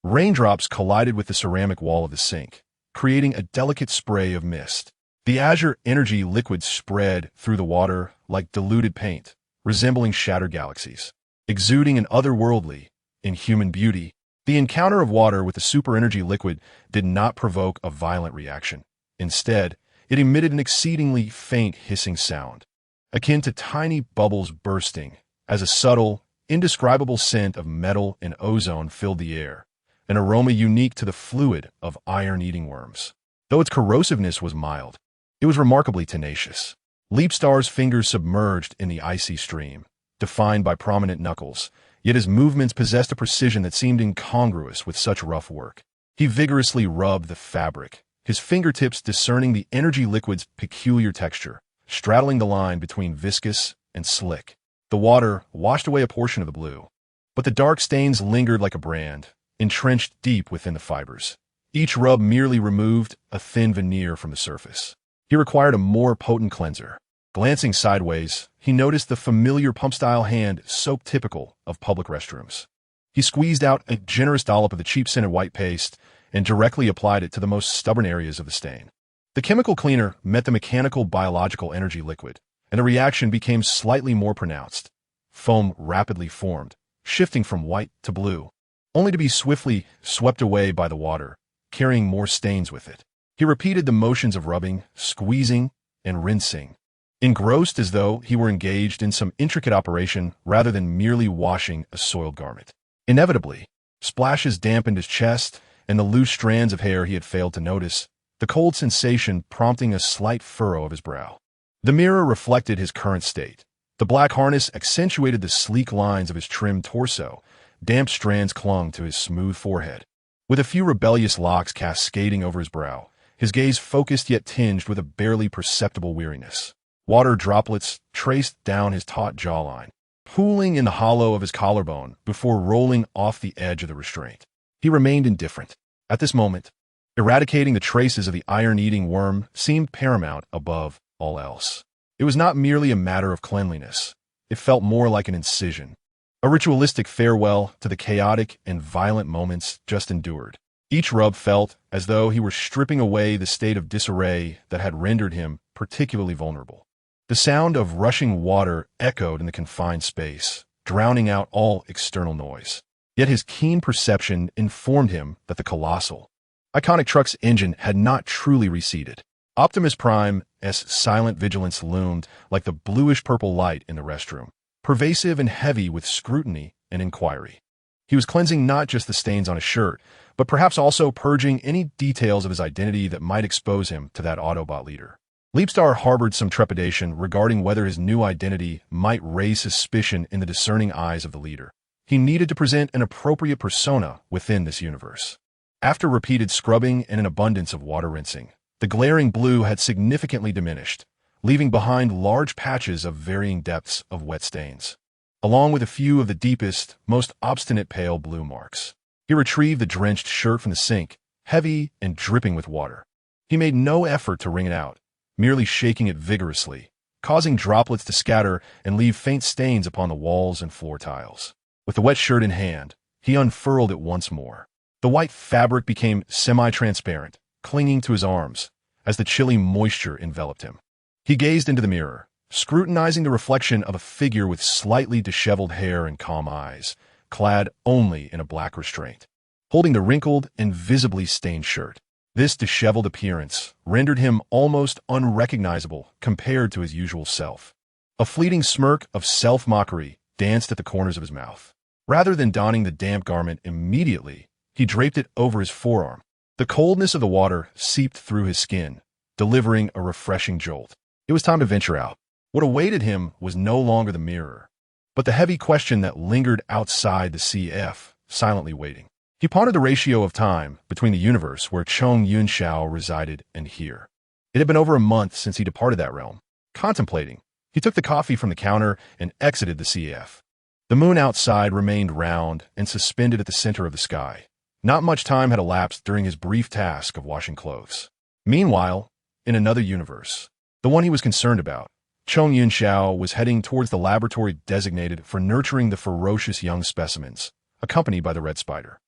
Speaker 1: Raindrops collided with the ceramic wall of the sink, creating a delicate spray of mist. The azure energy liquid spread through the water like diluted paint, resembling shattered galaxies. Exuding an otherworldly, inhuman beauty, the encounter of water with the super energy liquid did not provoke a violent reaction. Instead, it emitted an exceedingly faint hissing sound, akin to tiny bubbles bursting, as a subtle, indescribable scent of metal and ozone filled the air, an aroma unique to the fluid of iron-eating worms. Though its corrosiveness was mild, it was remarkably tenacious. Leapstar's fingers submerged in the icy stream, defined by prominent knuckles, yet his movements possessed a precision that seemed incongruous with such rough work. He vigorously rubbed the fabric, his fingertips discerning the energy liquid's peculiar texture, straddling the line between viscous and slick. The water washed away a portion of the blue, but the dark stains lingered like a brand, entrenched deep within the fibers. Each rub merely removed a thin veneer from the surface. He required a more potent cleanser. Glancing sideways, he noticed the familiar pump-style hand so typical of public restrooms. He squeezed out a generous dollop of the cheap-scented white paste and directly applied it to the most stubborn areas of the stain. The chemical cleaner met the mechanical biological energy liquid, and the reaction became slightly more pronounced. Foam rapidly formed, shifting from white to blue, only to be swiftly swept away by the water, carrying more stains with it. He repeated the motions of rubbing, squeezing, and rinsing, engrossed as though he were engaged in some intricate operation rather than merely washing a soiled garment. Inevitably, splashes dampened his chest and the loose strands of hair he had failed to notice, the cold sensation prompting a slight furrow of his brow. The mirror reflected his current state. The black harness accentuated the sleek lines of his trimmed torso, Damp strands clung to his smooth forehead. With a few rebellious locks cascading over his brow, his gaze focused yet tinged with a barely perceptible weariness. Water droplets traced down his taut jawline, pooling in the hollow of his collarbone before rolling off the edge of the restraint. He remained indifferent. At this moment, eradicating the traces of the iron-eating worm seemed paramount above all else. It was not merely a matter of cleanliness. It felt more like an incision, a ritualistic farewell to the chaotic and violent moments just endured. Each rub felt as though he were stripping away the state of disarray that had rendered him particularly vulnerable. The sound of rushing water echoed in the confined space, drowning out all external noise. Yet his keen perception informed him that the colossal, iconic truck's engine had not truly receded. Optimus Prime's silent vigilance loomed like the bluish-purple light in the restroom, pervasive and heavy with scrutiny and inquiry. He was cleansing not just the stains on his shirt, but perhaps also purging any details of his identity that might expose him to that Autobot leader. Leapstar harbored some trepidation regarding whether his new identity might raise suspicion in the discerning eyes of the leader. He needed to present an appropriate persona within this universe. After repeated scrubbing and an abundance of water rinsing, the glaring blue had significantly diminished, leaving behind large patches of varying depths of wet stains, along with a few of the deepest, most obstinate pale blue marks. He retrieved the drenched shirt from the sink, heavy and dripping with water. He made no effort to wring it out, merely shaking it vigorously, causing droplets to scatter and leave faint stains upon the walls and floor tiles. With the wet shirt in hand, he unfurled it once more. The white fabric became semi-transparent, clinging to his arms, as the chilly moisture enveloped him. He gazed into the mirror, scrutinizing the reflection of a figure with slightly disheveled hair and calm eyes, clad only in a black restraint, holding the wrinkled and visibly stained shirt. This disheveled appearance rendered him almost unrecognizable compared to his usual self. A fleeting smirk of self-mockery danced at the corners of his mouth. Rather than donning the damp garment immediately, he draped it over his forearm. The coldness of the water seeped through his skin, delivering a refreshing jolt. It was time to venture out. What awaited him was no longer the mirror, but the heavy question that lingered outside the CF, silently waiting. He pondered the ratio of time between the universe where Chung Yunxiao resided and here. It had been over a month since he departed that realm. Contemplating, he took the coffee from the counter and exited the CF. The moon outside remained round and suspended at the center of the sky. Not much time had elapsed during his brief task of washing clothes. Meanwhile, in another universe, the one he was concerned about, Chung Yunxiao was heading towards the laboratory designated for nurturing the ferocious young specimens, accompanied by the Red Spider.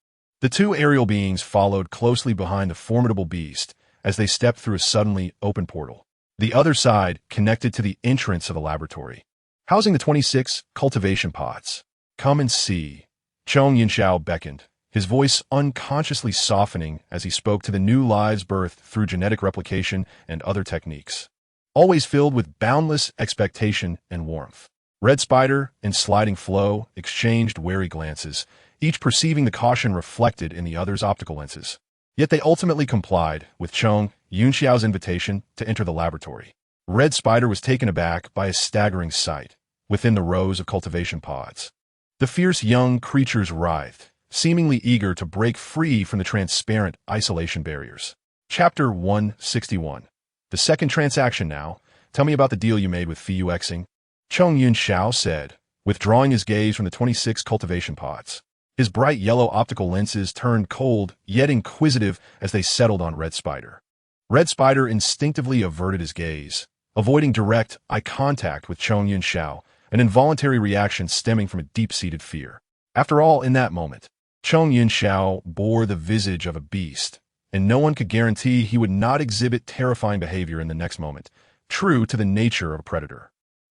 Speaker 1: The two aerial beings followed closely behind the formidable beast as they stepped through a suddenly open portal. The other side connected to the entrance of the laboratory, housing the 26 cultivation pods. "Come and see." Chung Yunxiao beckoned, his voice unconsciously softening as he spoke to the new lives birthed through genetic replication and other techniques, always filled with boundless expectation and warmth. Red Spider and Sliding Flow exchanged wary glances, each perceiving the caution reflected in the other's optical lenses. Yet they ultimately complied with Chung Yunxiao's invitation to enter the laboratory. Red Spider was taken aback by a staggering sight within the rows of cultivation pods. The fierce young creatures writhed, seemingly eager to break free from the transparent isolation barriers. Chapter 161. The second transaction now. Tell me about the deal you made with Fuxing. Chung Yunxiao said, withdrawing his gaze from the 26 cultivation pods. His bright yellow optical lenses turned cold, yet inquisitive as they settled on Red Spider. Red Spider instinctively averted his gaze, avoiding direct eye contact with Chung Yunxiao, an involuntary reaction stemming from a deep-seated fear. After all, in that moment, Chung Yunxiao bore the visage of a beast, and no one could guarantee he would not exhibit terrifying behavior in the next moment, true to the nature of a predator.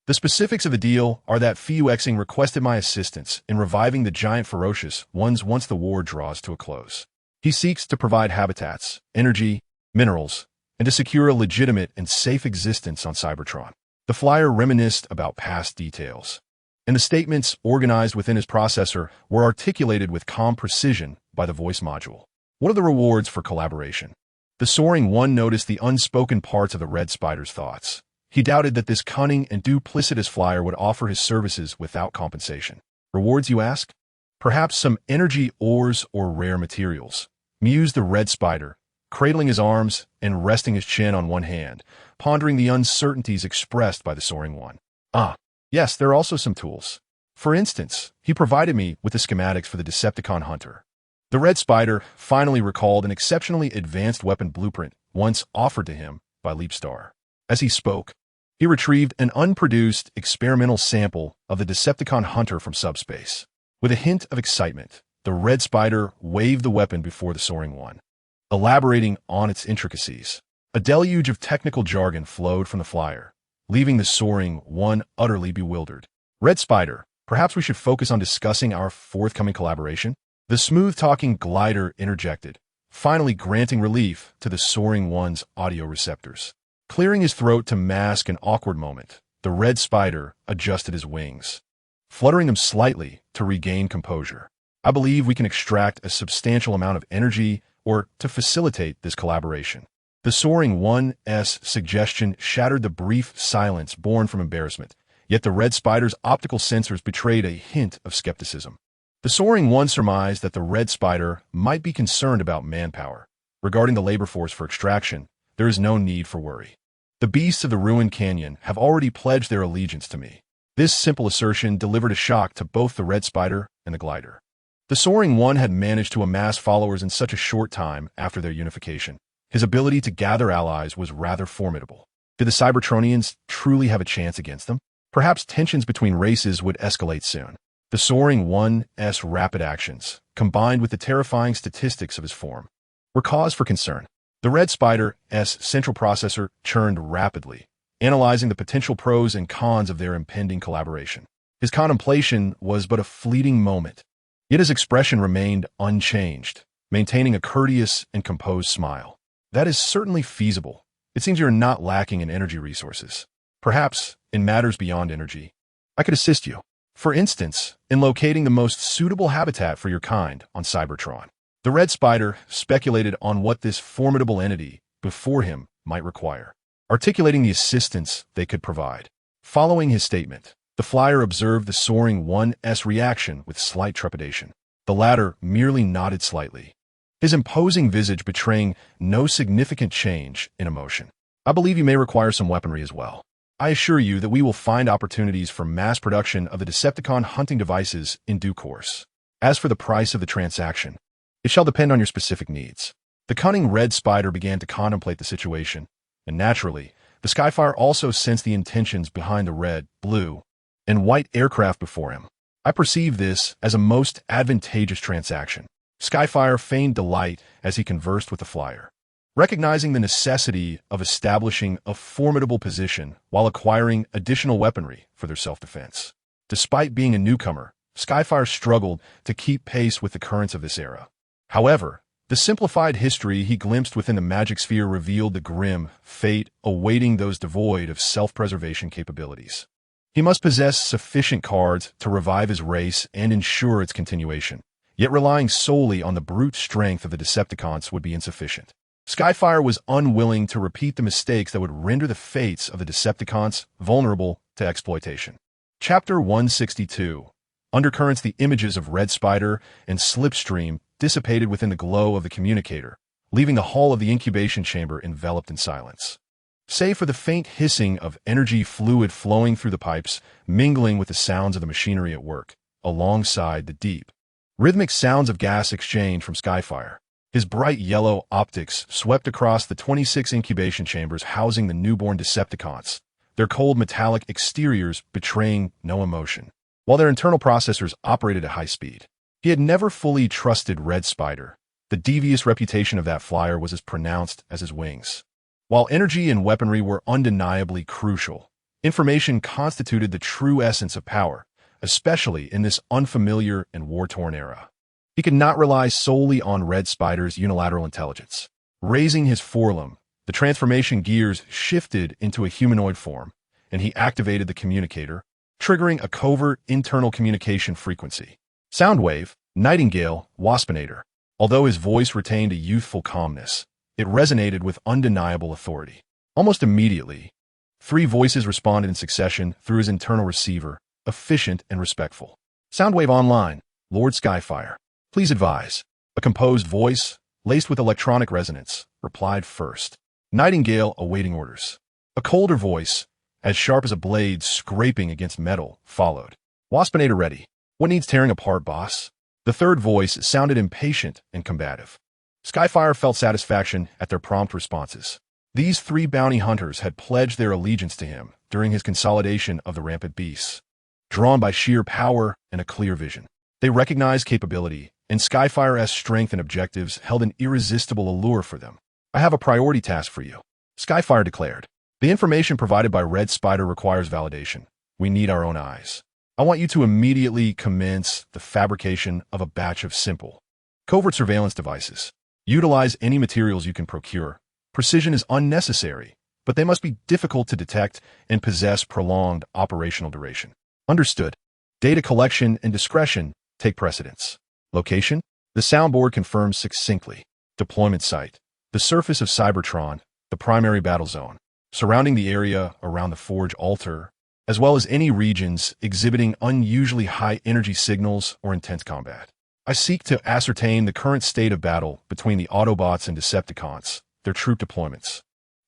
Speaker 1: The specifics of the deal are that Fuxing requested my assistance in reviving the giant ferocious ones once the war draws to a close. He seeks to provide habitats, energy, minerals, and to secure a legitimate and safe existence on Cybertron. The flyer reminisced about past details, and the statements organized within his processor were articulated with calm precision by the voice module. What are the rewards for collaboration? The soaring one noticed the unspoken parts of the Red Spider's thoughts. He doubted that this cunning and duplicitous flyer would offer his services without compensation. Rewards, you ask? Perhaps some energy ores or rare materials, mused the red spider, cradling his arms and resting his chin on one hand, pondering the uncertainties expressed by the soaring one. Ah, yes, there are also some tools. For instance, he provided me with the schematics for the Decepticon hunter. The red spider finally recalled an exceptionally advanced weapon blueprint once offered to him by Leapstar. As he spoke, he retrieved an unproduced experimental sample of the Decepticon hunter from subspace. With a hint of excitement, the red spider waved the weapon before the soaring one, elaborating on its intricacies. A deluge of technical jargon flowed from the flyer, leaving the soaring one utterly bewildered. Red Spider, perhaps we should focus on discussing our forthcoming collaboration? The smooth-talking glider interjected, finally granting relief to the soaring one's audio receptors. Clearing his throat to mask an awkward moment, the red spider adjusted his wings, fluttering them slightly to regain composure. I believe we can extract a substantial amount of energy or to facilitate this collaboration. The soaring one's suggestion shattered the brief silence born from embarrassment, yet the red spider's optical sensors betrayed a hint of skepticism. The soaring one surmised that the red spider might be concerned about manpower. Regarding the labor force for extraction, there is no need for worry. The beasts of the ruined canyon have already pledged their allegiance to me. This simple assertion delivered a shock to both the red spider and the glider. The soaring one had managed to amass followers in such a short time after their unification. His ability to gather allies was rather formidable. Did the Cybertronians truly have a chance against them? Perhaps tensions between races would escalate soon. The soaring one's rapid actions, combined with the terrifying statistics of his form, were cause for concern. The red spider's central processor churned rapidly, analyzing the potential pros and cons of their impending collaboration. His contemplation was but a fleeting moment, yet his expression remained unchanged, maintaining a courteous and composed smile. That is certainly feasible. It seems you're not lacking in energy resources. Perhaps, in matters beyond energy, I could assist you. For instance, in locating the most suitable habitat for your kind on Cybertron. The red spider speculated on what this formidable entity before him might require, articulating the assistance they could provide. Following his statement, the flyer observed the soaring one's reaction with slight trepidation. The latter merely nodded slightly, his imposing visage betraying no significant change in emotion. I believe you may require some weaponry as well. I assure you that we will find opportunities for mass production of the Decepticon hunting devices in due course. As for the price of the transaction, it shall depend on your specific needs. The cunning red spider began to contemplate the situation, and naturally, the Skyfire also sensed the intentions behind the red, blue, and white aircraft before him. I perceive this as a most advantageous transaction. Skyfire feigned delight as he conversed with the flyer, recognizing the necessity of establishing a formidable position while acquiring additional weaponry for their self-defense. Despite being a newcomer, Skyfire struggled to keep pace with the currents of this era. However, the simplified history he glimpsed within the magic sphere revealed the grim fate awaiting those devoid of self-preservation capabilities. He must possess sufficient cards to revive his race and ensure its continuation, yet relying solely on the brute strength of the Decepticons would be insufficient. Skyfire was unwilling to repeat the mistakes that would render the fates of the Decepticons vulnerable to exploitation. Chapter 162. Undercurrents. The images of Red Spider and Slipstream dissipated within the glow of the communicator, leaving the hull of the incubation chamber enveloped in silence. Save for the faint hissing of energy fluid flowing through the pipes, mingling with the sounds of the machinery at work, alongside the deep, rhythmic sounds of gas exchange from Skyfire. His bright yellow optics swept across the 26 incubation chambers housing the newborn Decepticons, their cold metallic exteriors betraying no emotion, while their internal processors operated at high speed. He had never fully trusted Red Spider. The devious reputation of that flyer was as pronounced as his wings. While energy and weaponry were undeniably crucial, information constituted the true essence of power, especially in this unfamiliar and war-torn era. He could not rely solely on Red Spider's unilateral intelligence. Raising his forelimb, the transformation gears shifted into a humanoid form, and he activated the communicator, triggering a covert internal communication frequency. Soundwave, Nightingale, Waspinator. Although his voice retained a youthful calmness, it resonated with undeniable authority. Almost immediately, 3 voices responded in succession through his internal receiver, efficient and respectful. Soundwave online. Lord Skyfire. Please advise. A composed voice, laced with electronic resonance, replied first. Nightingale awaiting orders. A colder voice, as sharp as a blade scraping against metal, followed. Waspinator ready. What needs tearing apart, boss? The third voice sounded impatient and combative. Skyfire felt satisfaction at their prompt responses. These three bounty hunters had pledged their allegiance to him during his consolidation of the rampant beasts. Drawn by sheer power and a clear vision, they recognized capability, and Skyfire's strength and objectives held an irresistible allure for them. I have a priority task for you, Skyfire declared. The information provided by Red Spider requires validation. We need our own eyes. I want you to immediately commence the fabrication of a batch of simple, covert surveillance devices. Utilize any materials you can procure. Precision is unnecessary, but they must be difficult to detect and possess prolonged operational duration. Understood. Data collection and discretion take precedence. Location? The soundboard confirms succinctly. Deployment site. The surface of Cybertron, the primary battle zone, surrounding the area around the Forge altar, as well as any regions exhibiting unusually high energy signals or intense combat. I seek to ascertain the current state of battle between the Autobots and Decepticons, their troop deployments,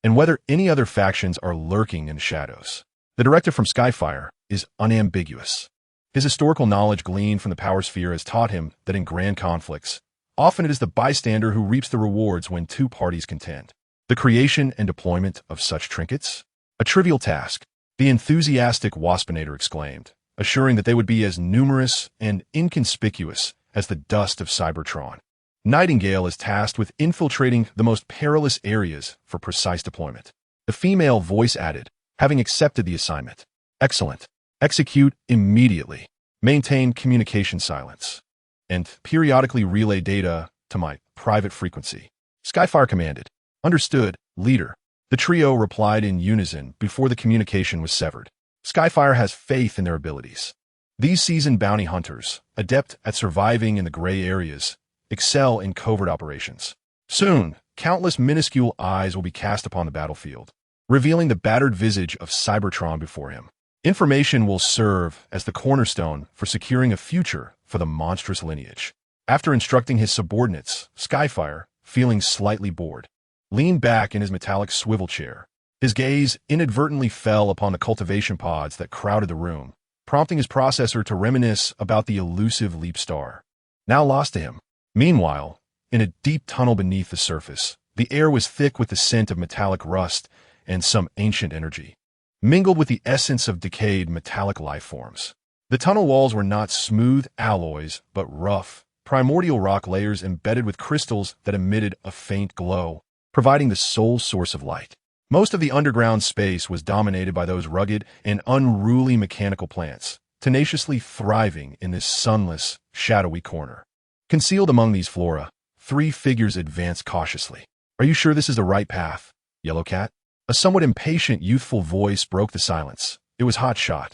Speaker 1: and whether any other factions are lurking in the shadows. The directive from Skyfire is unambiguous. His historical knowledge gleaned from the Power Sphere has taught him that in grand conflicts, often it is the bystander who reaps the rewards when two parties contend. The creation and deployment of such trinkets? A trivial task, the enthusiastic Waspinator exclaimed, assuring that they would be as numerous and inconspicuous as the dust of Cybertron. Nightingale is tasked with infiltrating the most perilous areas for precise deployment. The female voice added, having accepted the assignment. Excellent. Execute immediately. Maintain communication silence. And periodically relay data to my private frequency. Skyfire commanded. Understood, leader. The trio replied in unison before the communication was severed. Skyfire has faith in their abilities. These seasoned bounty hunters, adept at surviving in the gray areas, excel in covert operations. Soon, countless minuscule eyes will be cast upon the battlefield, revealing the battered visage of Cybertron before him. Information will serve as the cornerstone for securing a future for the monstrous lineage. After instructing his subordinates, Skyfire, feeling slightly bored, leaned back in his metallic swivel chair. His gaze inadvertently fell upon the cultivation pods that crowded the room, prompting his processor to reminisce about the elusive Leap Star, now lost to him. Meanwhile, in a deep tunnel beneath the surface, the air was thick with the scent of metallic rust and some ancient energy, mingled with the essence of decayed metallic life forms. The tunnel walls were not smooth alloys, but rough, primordial rock layers embedded with crystals that emitted a faint glow, providing the sole source of light. Most of the underground space was dominated by those rugged and unruly mechanical plants, tenaciously thriving in this sunless, shadowy corner. Concealed among these flora, three figures advanced cautiously. Are you sure this is the right path, Yellowcat? A somewhat impatient, youthful voice broke the silence. It was Hotshot.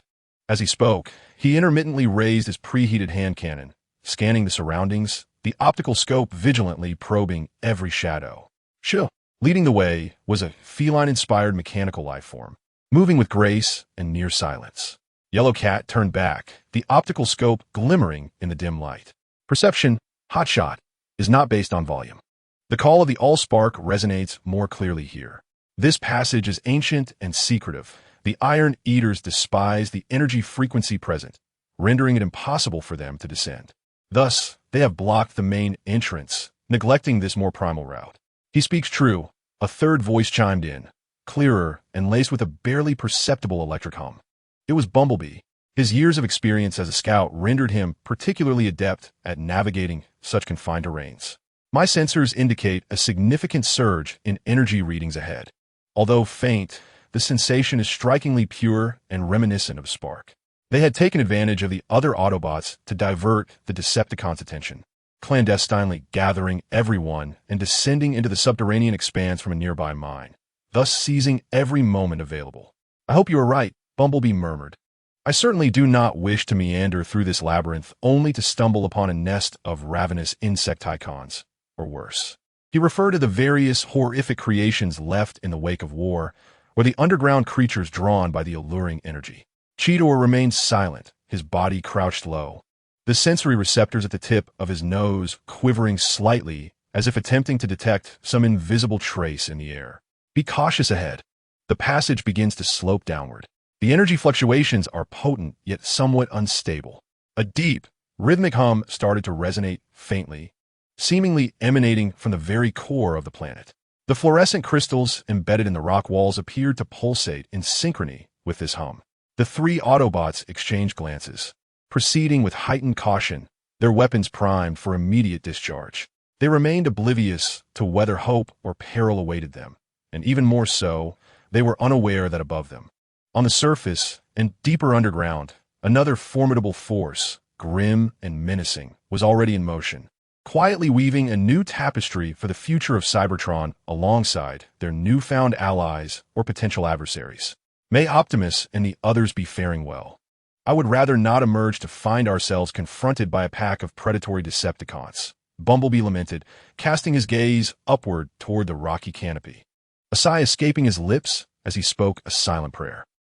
Speaker 1: As he spoke, he intermittently raised his preheated hand cannon, scanning the surroundings, the optical scope vigilantly probing every shadow. Sure. Leading the way was a feline-inspired mechanical life form, moving with grace and near silence. Yellowcat turned back, the optical scope glimmering in the dim light. Perception, Hotshot, is not based on volume. The call of the Allspark resonates more clearly here. This passage is ancient and secretive. The Iron Eaters despise the energy frequency present, rendering it impossible for them to descend. Thus, they have blocked the main entrance, neglecting this more primal route. He speaks true, a third voice chimed in, clearer and laced with a barely perceptible electric hum. It was Bumblebee. His years of experience as a scout rendered him particularly adept at navigating such confined terrains. My sensors indicate a significant surge in energy readings ahead. Although faint, the sensation is strikingly pure and reminiscent of a spark. They had taken advantage of the other Autobots to divert the Decepticons' attention, clandestinely gathering everyone and descending into the subterranean expanse from a nearby mine, thus seizing every moment available. I hope you are right, Bumblebee murmured. I certainly do not wish to meander through this labyrinth only to stumble upon a nest of ravenous insecticons, or worse. He referred to the various horrific creations left in the wake of war, or the underground creatures drawn by the alluring energy. Cheetor remained silent, his body crouched low. the sensory receptors at the tip of his nose quivering slightly as if attempting to detect some invisible trace in the air. Be cautious ahead. The passage begins to slope downward. The energy fluctuations are potent yet somewhat unstable. A deep, rhythmic hum started to resonate faintly, seemingly emanating from the very core of the planet. The fluorescent crystals embedded in the rock walls appeared to pulsate in synchrony with this hum. The three Autobots exchanged glances, proceeding with heightened caution, their weapons primed for immediate discharge. They remained oblivious to whether hope or peril awaited them, and even more so, they were unaware that above them, on the surface and deeper underground, another formidable force, grim and menacing, was already in motion, quietly weaving a new tapestry for the future of Cybertron alongside their newfound allies or potential adversaries. May Optimus and the others be faring well. I would rather not emerge to find ourselves confronted by a pack of predatory Decepticons, Bumblebee lamented, casting his gaze upward toward the rocky canopy. A sigh escaping his lips as he spoke a silent prayer.